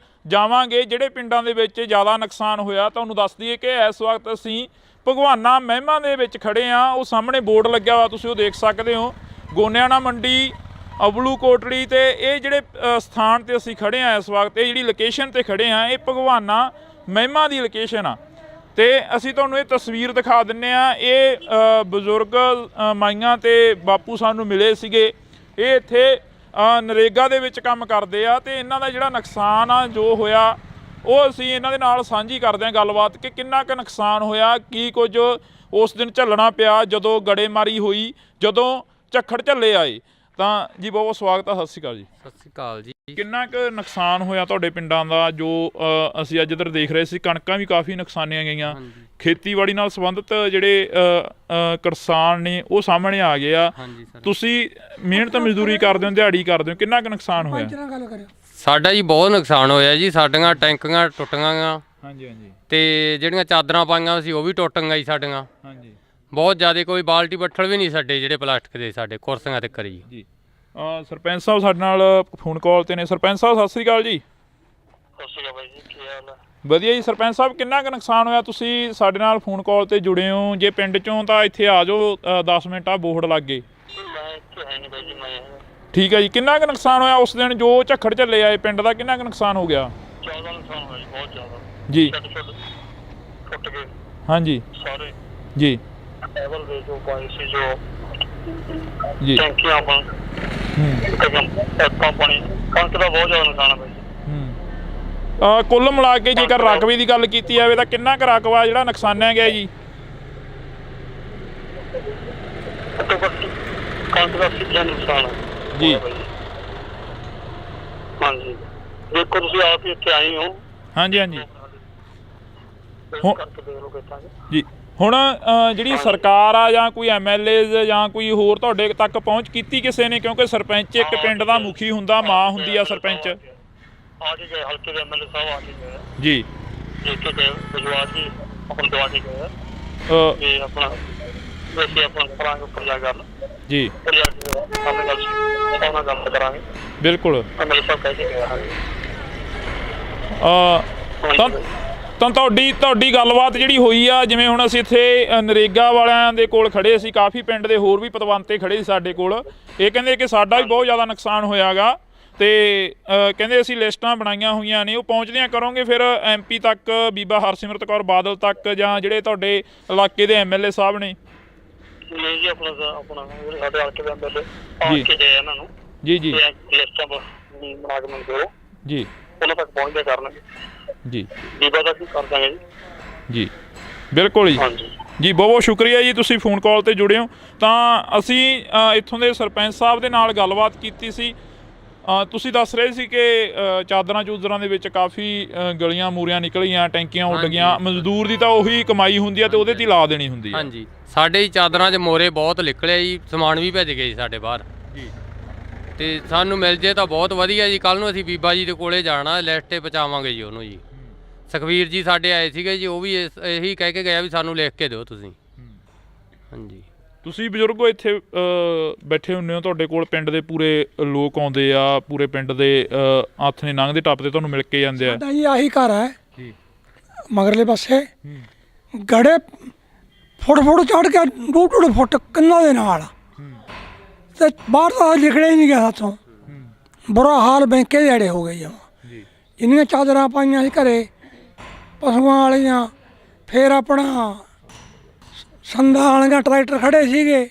ਜਾਵਾਂਗੇ ਜਿਹੜੇ ਪਿੰਡਾਂ ਦੇ ਵਿੱਚ ਜ਼ਿਆਦਾ ਨੁਕਸਾਨ ਹੋਇਆ। ਤੁਹਾਨੂੰ ਦੱਸ ਦਈਏ ਕਿ ਇਸ ਵਕਤ ਅਸੀਂ ਭਗਵਾਨਾ ਮਹਿਮਾ ਦੇ ਵਿੱਚ ਖੜੇ ਹਾਂ। ਉਹ ਸਾਹਮਣੇ ਬੋਰਡ ਲੱਗਿਆ ਵਾ, ਤੁਸੀਂ ਉਹ ਦੇਖ ਸਕਦੇ ਹੋ, ਗੋਨਿਆਣਾ ਮੰਡੀ ਅਬਲੂ ਕੋਟੜੀ। ਤੇ ਇਹ ਜਿਹੜੇ ਸਥਾਨ ਤੇ ਅਸੀਂ ਖੜੇ ਹਾਂ ਇਸ ਵਕਤ, ਇਹ ਜਿਹੜੀ ਲੋਕੇਸ਼ਨ ਤੇ ਖੜੇ ਹਾਂ, ਇਹ ਭਗਵਾਨਾ ਮਹਿਮਾ ਦੀ ਲੋਕੇਸ਼ਨ ਆ। ਤੇ ਅਸੀਂ ਤੁਹਾਨੂੰ ਇਹ ਤਸਵੀਰ ਦਿਖਾ ਦਿੰਨੇ ਆ। ਇਹ ਬਜ਼ੁਰਗ ਮਾਈਆਂ ਤੇ ਬਾਪੂ ਸਾਨੂੰ ਮਿਲੇ ਸੀਗੇ। ਇਹ ਇੱਥੇ ਨਰੇਗਾ ਦੇ ਵਿੱਚ ਕੰਮ ਕਰਦੇ ਆ ਤੇ ਇਹਨਾਂ ਦਾ ਜਿਹੜਾ ਨੁਕਸਾਨ ਆ ਜੋ ਹੋਇਆ ਉਹ ਅਸੀਂ ਇਹਨਾਂ ਦੇ ਨਾਲ ਸਾਂਝੀ ਕਰਦੇ ਹਾਂ ਗੱਲਬਾਤ ਕਿ ਕਿੰਨਾ ਕੁ ਨੁਕਸਾਨ ਹੋਇਆ, ਕੀ ਕੁਝ ਉਸ ਦਿਨ ਝੱਲਣਾ ਪਿਆ ਜਦੋਂ ਗੜੇਮਾਰੀ ਹੋਈ, ਜਦੋਂ ਝੱਖੜ ਝੱਲੇ ਆਏ। ਤਾਂ ਜੀ ਬਹੁਤ ਬਹੁਤ ਸਵਾਗਤ ਆ। ਸਤਿ ਸ਼੍ਰੀ ਅਕਾਲ ਜੀ। ਸਤਿ ਸ਼੍ਰੀ ਅਕਾਲ ਜੀ। ਕਿੰਨਾ ਕੁ ਨੁਕਸਾਨ ਹੋਇਆ ਤੁਹਾਡੇ ਪਿੰਡਾਂ ਦਾ? ਜੋ ਅਸੀਂ ਅੱਜ ਇੱਧਰ ਦੇਖ ਰਹੇ ਸੀ ਕਣਕਾਂ ਵੀ ਕਾਫੀ ਨੁਕਸਾਨੀਆਂ ਗਈਆਂ, ਖੇਤੀਬਾੜੀ ਨਾਲ ਸੰਬੰਧਿਤ ਜਿਹੜੇ ਕਿਸਾਨ ਨੇ ਉਹ ਸਾਹਮਣੇ ਆ ਗਏ ਆ। ਤੁਸੀਂ ਮਿਹਨਤ ਮਜ਼ਦੂਰੀ ਕਰਦੇ ਹੋ, ਦਿਹਾੜੀ ਕਰਦੇ ਹੋ, ਕਿੰਨਾ ਕੁ ਨੁਕਸਾਨ ਹੋਇਆ? ਸਾਡਾ ਜੀ ਬਹੁਤ ਨੁਕਸਾਨ ਹੋਇਆ ਜੀ। ਸਾਡੀਆਂ ਟੈਂਕੀਆਂ ਟੁੱਟ ਗਈਆਂ ਤੇ ਜਿਹੜੀਆਂ ਚਾਦਰਾਂ ਪਾਈਆਂ ਸੀ ਉਹ ਵੀ ਟੁੱਟ ਗਈਆਂ ਜੀ ਸਾਡੀਆਂ। ਬਹੁਤ ਜ਼ਿਆਦਾ ਕੋਈ ਬਾਲਟੀ ਬੱਠਲ ਵੀ ਨਹੀਂ ਛੱਡੇ ਜਿਹੜੇ ਪਲਾਸਟਿਕ ਦੇ ਸਾਡੇ ਕੁਰਸੀਆਂ ਤੇ ਕਰੀ ਜੀ। ਸਰਪੰਚ ਸਾਹਿਬ ਸਾਡੇ ਨਾਲ ਫੋਨ ਕਾਲ ਤੇ ਨੇ। ਸਰਪੰਚ ਸਾਹਿਬ ਸਤਿ ਸ਼੍ਰੀ ਅਕਾਲ ਜੀ। ਸਤਿ ਸ਼੍ਰੀ ਅਕਾਲ ਬਾਈ ਜੀ, ਕੀ ਹਾਲ ਹੈ? ਵਧੀਆ ਜੀ। ਸਰਪੰਚ ਸਾਹਿਬ ਕਿੰਨਾ ਕੁ ਨੁਕਸਾਨ ਹੋਇਆ? ਤੁਸੀਂ ਸਾਡੇ ਨਾਲ ਫੋਨ ਕਾਲ ਤੇ ਜੁੜੇ ਹੋ, ਜੇ ਪਿੰਡ ਚੋਂ ਤਾਂ ਇੱਥੇ ਆ ਜਾਓ 10 ਮਿੰਟ ਆ ਬੋਰਡ ਲੱਗ ਗਏ। ਮੈਂ ਇੱਥੇ ਹੈ ਨਹੀਂ ਬਾਈ ਜੀ, ਮੈਂ ਠੀਕ ਹੈ ਜੀ। ਕਿੰਨਾ ਕੁ ਨੁਕਸਾਨ ਹੋਇਆ ਉਸ ਦਿਨ ਜੋ ਝੱਖੜ ਝੱਲੇ ਆਏ ਪਿੰਡ ਦਾ? ਕਿੰਨਾ ਕੁ ਨੁਕਸਾਨ ਹੋ ਗਿਆ? ਜ਼ਿਆਦਾ ਨੁਕਸਾਨ ਹੋਇਆ ਜੀ, ਬਹੁਤ ਜ਼ਿਆਦਾ ਜੀ। ਟੁੱਟ ਗਏ ਹਾਂਜੀ ਸਾਰੇ ਜੀ ਲੈਵਲ ਦੇ ਜੋ ਪਾਣੀ ਸੀ, ਜੋ ਜੀ ਟੈਂਕੀਆਂ ਪਾਣੀ ਕਣਕ ਦਾ ਬਹੁਤ ਜ਼ਿਆਦਾ ਨੁਕਸਾਨ ਹੈ ਬਾਈ ਜੀ। ਕੁੱਲ ਮਿਲਾ ਕੇ ਜੇਕਰ ਰਕਬੇ ਦੀ ਗੱਲ ਕੀਤੀ ਜਾਵੇ ਤਾਂ ਕਿੰਨਾ ਕੁ ਰਕਬਾ ਜਿਹੜਾ ਨੁਕਸਾਨਿਆ ਗਿਆ ਜੀ? ਘੱਟੋ ਘੱਟ ਕਣਕ ਦਾ 80% ਨੁਕਸਾਨ ਹੈ ਜੀ। ਹਾਂਜੀ, ਦੇਖੋ ਤੁਸੀਂ ਆਪ ਹੀ ਇੱਥੇ ਆਏ ਹੋ। ਹਾਂਜੀ ਹਾਂਜੀ ਕਰਕੇ ਦੇਖ ਲਓ ਕਿੱਦਾਂ ਜੀ। ਹੁਣ ਜਿਹੜੀ ਸਰਕਾਰ ਆ ਜਾਂ ਕੋਈ MLA ਜਾਂ ਕੋਈ ਹੋਰ ਤੁਹਾਡੇ ਤੱਕ ਪਹੁੰਚ ਕੀਤੀ ਕਿਸੇ ਨੇ? ਕਿਉਂਕਿ ਸਰਪੰਚ ਇੱਕ ਪਿੰਡ ਦਾ ਮੁਖੀ ਹੁੰਦਾ, ਮਾਂ ਹੁੰਦੀ ਆ ਸਰਪੰਚ। ਆ ਕੇ ਗਏ, ਹਲਕੇ ਦੇ MLA ਸਾਹਿਬ ਆ ਕੇ ਗਏ ਜੀ। ਦੇਖ ਕੇ ਗਏ, ਵਿਜਵਾਸ ਜੀ ਆਪਣਾ ਦਵਾ ਕੇ ਗਏ ਤੇ ਆਪਣਾ ਵੈਸੇ ਆਪਣਾ ਕਰਾਂਗੇ ਉੱਪਰ ਜਾ ਗੱਲ ਜੀ। ਸਾਹਮਣੇ ਗੱਲ ਕਰਾਂਗੇ। ਬਿਲਕੁਲ। MLA ਸਾਹਿਬ ਕਹਿ ਕੇ ਗਏ। ਹਾਂਜੀ ਤਾਂ ਤੁਹਾਡੀ ਗੱਲਬਾਤ ਜਿਹੜੀ ਹੋਈ ਆ, ਜਿਵੇਂ ਹੁਣ ਅਸੀਂ ਇੱਥੇ ਨਰੇਗਾ ਵਾਲਿਆਂ ਦੇ ਕੋਲ ਖੜੇ ਸੀ, ਕਾਫੀ ਪਿੰਡ ਦੇ ਹੋਰ ਵੀ ਪਤਵੰਤੇ ਖੜੇ ਸੀ ਸਾਡੇ ਕੋਲ। ਇਹ ਕਹਿੰਦੇ ਕਿ ਸਾਡਾ ਵੀ ਬਹੁਤ ਜ਼ਿਆਦਾ ਨੁਕਸਾਨ ਹੋਇਆ ਗਾ ਤੇ ਕਹਿੰਦੇ ਅਸੀਂ ਲਿਸਟਾਂ ਬਣਾਈਆਂ ਹੋਈਆਂ ਨੇ, ਉਹ ਪਹੁੰਚਦੀਆਂ ਕਰੋਗੇ ਫਿਰ MP ਤੱਕ, ਬੀਬਾ ਹਰਸਿਮਰਤ ਕੌਰ ਬਾਦਲ ਤੱਕ, ਜਾਂ ਜਿਹੜੇ ਤੁਹਾਡੇ ਇਲਾਕੇ ਦੇ MLA ਸਾਹਿਬ ਨੇ? ਨਹੀਂ ਜੀ, ਆਪਣਾ ਸਾਡੇ ਹਲਕੇ ਦੇ MLA ਆ ਕੇ ਗਏ ਇਹਨਾਂ ਨੂੰ ਜੀ। ਲਿਸਟਾਂ ਬਣਾ ਕੇ ਦਿਓ ਜੀ, ਉਹਨਾਂ ਤੱਕ ਪਹੁੰਚਦੇ ਕਰਨਗੇ ਜੀ ਬੀਬਾ ਦਾ ਕੀ ਕਰ ਦਾਂਗੇ ਜੀ ਬਿਲਕੁਲ ਜੀ ਹਾਂਜੀ ਜੀ ਬਹੁਤ ਬਹੁਤ ਸ਼ੁਕਰੀਆ ਜੀ, ਤੁਸੀਂ ਫੋਨ ਕਾਲ ਤੇ ਜੁੜੇ ਹੋ। ਤਾਂ ਅਸੀਂ ਇੱਥੋਂ ਦੇ ਸਰਪੰਚ ਸਾਹਿਬ ਦੇ ਨਾਲ ਗੱਲਬਾਤ ਕੀਤੀ ਸੀ। ਤੁਸੀਂ ਦੱਸ ਰਹੇ ਸੀ ਕਿ ਚਾਦਰਾਂ ਚੂਦਰਾਂ ਦੇ ਵਿੱਚ ਕਾਫੀ ਗਲੀਆਂ ਮੂਰੀਆਂ ਨਿਕਲੀਆਂ, ਟੈਂਕੀਆਂ ਉੱਡ ਗਈਆਂ। ਮਜ਼ਦੂਰ ਦੀ ਤਾਂ ਉਹੀ ਕਮਾਈ ਹੁੰਦੀ ਆ ਤੇ ਉਹਦੇ 'ਤੇ ਲਾ ਦੇਣੀ ਹੁੰਦੀ ਆ। ਹਾਂਜੀ, ਸਾਡੇ ਹੀ ਚਾਦਰਾਂ 'ਚ ਮੋਰੇ ਬਹੁਤ ਨਿਕਲੇ ਜੀ, ਸਮਾਨ ਵੀ ਭੇਜ ਗਏ ਜੀ ਸਾਡੇ ਬਾਹਰ ਜੀ। ਤੇ ਸਾਨੂੰ ਮਿਲ ਜੇ ਤਾਂ ਬਹੁਤ ਵਧੀਆ ਜੀ। ਕੱਲ ਨੂੰ ਅਸੀਂ ਬੀਬਾ ਜੀ ਦੇ ਕੋਲੇ ਜਾਣਾ, ਲਿਸਟ 'ਤੇ ਪਹੁੰਚਾਵਾਂਗੇ ਜੀ ਉਹਨੂੰ ਜੀ। ਸੁਖਵੀਰ ਜੀ ਸਾਡੇ ਆਏ ਸੀਗੇ ਜੀ, ਉਹ ਵੀ ਇਹੀ ਕਹਿ ਕੇ ਗਿਆ ਵੀ ਸਾਨੂੰ ਲਿਖ ਕੇ ਦਿਓ ਤੁਸੀਂ। ਹਾਂਜੀ, ਤੁਸੀਂ ਬਜ਼ੁਰਗੋ ਇੱਥੇ ਬੈਠੇ ਹੁੰਦੇ ਹੋ, ਤੁਹਾਡੇ ਕੋਲ ਪਿੰਡ ਦੇ ਪੂਰੇ ਲੋਕ ਆਉਂਦੇ ਆ, ਪੂਰੇ ਪਿੰਡ ਦੇ ਹੱਥ ਨੇ ਲੰਘਦੇ ਟੱਪਦੇ ਤੁਹਾਨੂੰ ਮਿਲ ਕੇ ਜਾਂਦੇ ਆ। ਸਾਡਾ ਜੀ ਆਹੀ ਘਰ ਹੈ ਜੀ ਮਗਰਲੇ ਪਾਸੇ ਗੜੇ ਫੁੱਟ ਚੜ੍ਹ ਕੇ 2-2 ਫੁੱਟ ਕੰਨਾਂ ਦੇ ਨਾਲ ਤੇ ਬਾਹਰ ਤਾਂ ਨਿਕਲਿਆ ਹੀ ਨਹੀਂ ਗਿਆ ਸਾਥੋਂ। ਬੁਰਾ ਹਾਲ ਬੈਂਕੇ ਜਿਹੜੇ ਹੋ ਗਏ ਜਮਾਂ। ਇੰਨੀਆਂ ਚਾਦਰਾਂ ਪਾਈਆਂ ਸੀ ਘਰੇ ਪਸ਼ੂਆਂ ਵਾਲੀਆਂ, ਫਿਰ ਆਪਣਾ ਸੰਦਾਂ ਵਾਲੀਆਂ ਟਰੈਕਟਰ ਖੜੇ ਸੀਗੇ,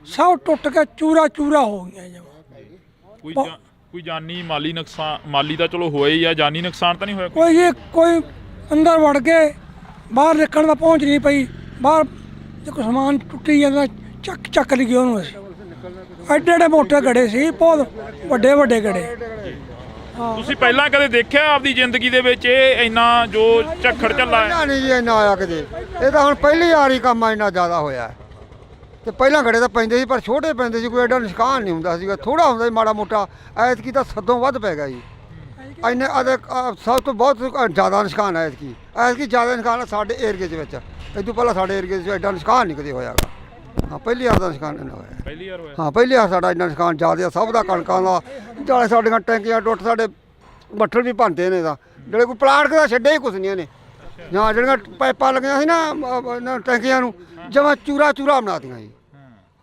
ਸਭ ਟੁੱਟ ਕੇ ਚੂਰਾ ਚੂਰਾ ਹੋ ਗਈਆਂ ਜਮਾਂ। ਕੋਈ ਜਾਨੀ ਮਾਲੀ ਨੁਕਸਾਨ? ਮਾਲੀ ਤਾਂ ਚਲੋ ਹੋਇਆ ਹੀ ਆ, ਜਾਨੀ ਨੁਕਸਾਨ ਤਾਂ ਨਹੀਂ ਹੋਇਆ? ਕੋਈ ਅੰਦਰ ਵੜ ਕੇ ਬਾਹਰ ਨਿਕਲਣ ਦਾ ਪਹੁੰਚ ਨਹੀਂ ਪਈ। ਬਾਹਰ ਜੇ ਕੋਈ ਸਮਾਨ ਟੁੱਟੀ ਜਾਂਦਾ ਚੱਕ ਲਈ ਉਹਨੂੰ। ਅਸੀਂ ਐਡੇ ਐਡੇ ਮੋਟੇ ਗੜੇ ਸੀ, ਬਹੁਤ ਵੱਡੇ ਵੱਡੇ ਗੜੇ। ਤੁਸੀਂ ਪਹਿਲਾਂ ਕਦੇ ਦੇਖਿਆ ਆਪਦੀ ਜ਼ਿੰਦਗੀ ਦੇ ਵਿੱਚ ਇਹ ਇੰਨਾ ਜੋ ਝੱਖੜ ਝੱਲਾ ਹੈ? ਨਹੀਂ ਜੀ ਇੰਨਾ ਆਇਆ ਕਦੇ, ਇਹ ਤਾਂ ਹੁਣ ਪਹਿਲੀ ਵਾਰੀ ਕੰਮ ਇੰਨਾ ਜ਼ਿਆਦਾ ਹੋਇਆ ਹੈ। ਤੇ ਪਹਿਲਾਂ ਗੜੇ ਤਾਂ ਪੈਂਦੇ ਸੀ ਪਰ ਛੋਟੇ ਪੈਂਦੇ ਸੀ, ਕੋਈ ਐਡਾ ਨੁਕਸਾਨ ਨਹੀਂ ਹੁੰਦਾ ਸੀਗਾ, ਥੋੜਾ ਹੁੰਦਾ ਸੀ ਮਾੜਾ ਮੋਟਾ। ਐਤਕੀ ਤਾਂ ਸਦੋਂ ਵੱਧ ਪੈ ਗਿਆ ਜੀ। ਇੰਨੇ ਸਭ ਤੋਂ ਬਹੁਤ ਜ਼ਿਆਦਾ ਨੁਕਸਾਨ ਹੈ ਐਤਕੀ ਜ਼ਿਆਦਾ ਨੁਕਸਾਨ ਸਾਡੇ ਏਰੀਏ ਦੇ ਵਿੱਚ। ਇਹ ਤੋਂ ਪਹਿਲਾਂ ਸਾਡੇ ਏਰੀਏ 'ਚ ਐਡਾ ਨੁਕਸਾਨ ਨਹੀਂ ਕਦੇ ਹੋਇਆਗਾ। ਹਾਂ, ਪਹਿਲੀ ਵਾਰ ਦਾ ਨੁਕਸਾਨ ਇੰਨਾ ਹੋਇਆ। ਪਹਿਲੀ ਵਾਰ ਹੋਇਆ? ਹਾਂ, ਪਹਿਲੀ ਵਾਰ ਸਾਡਾ ਇੰਨਾ ਨੁਕਸਾਨ ਜ਼ਿਆਦਾ ਸਭ ਦਾ, ਕਣਕਾਂ ਦਾ, ਨਾਲੇ ਸਾਡੀਆਂ ਟੈਂਕੀਆਂ ਟੁੱਟ, ਸਾਡੇ ਬੱਠਲ ਵੀ ਭੰਨਦੇ ਨੇ। ਤਾਂ ਜਿਹੜੇ ਕੋਈ ਪਲਾਟ ਦਾ ਛੱਡੇ ਹੀ ਕੁਛ ਨਹੀਂ ਇਹਨੇ। ਜਾਂ ਜਿਹੜੀਆਂ ਪਾਈਪਾਂ ਲੱਗੀਆਂ ਸੀ ਨਾ ਟੈਂਕੀਆਂ ਨੂੰ, ਜਮਾਂ ਚੂਰਾ ਬਣਾਤੀਆਂ ਜੀ,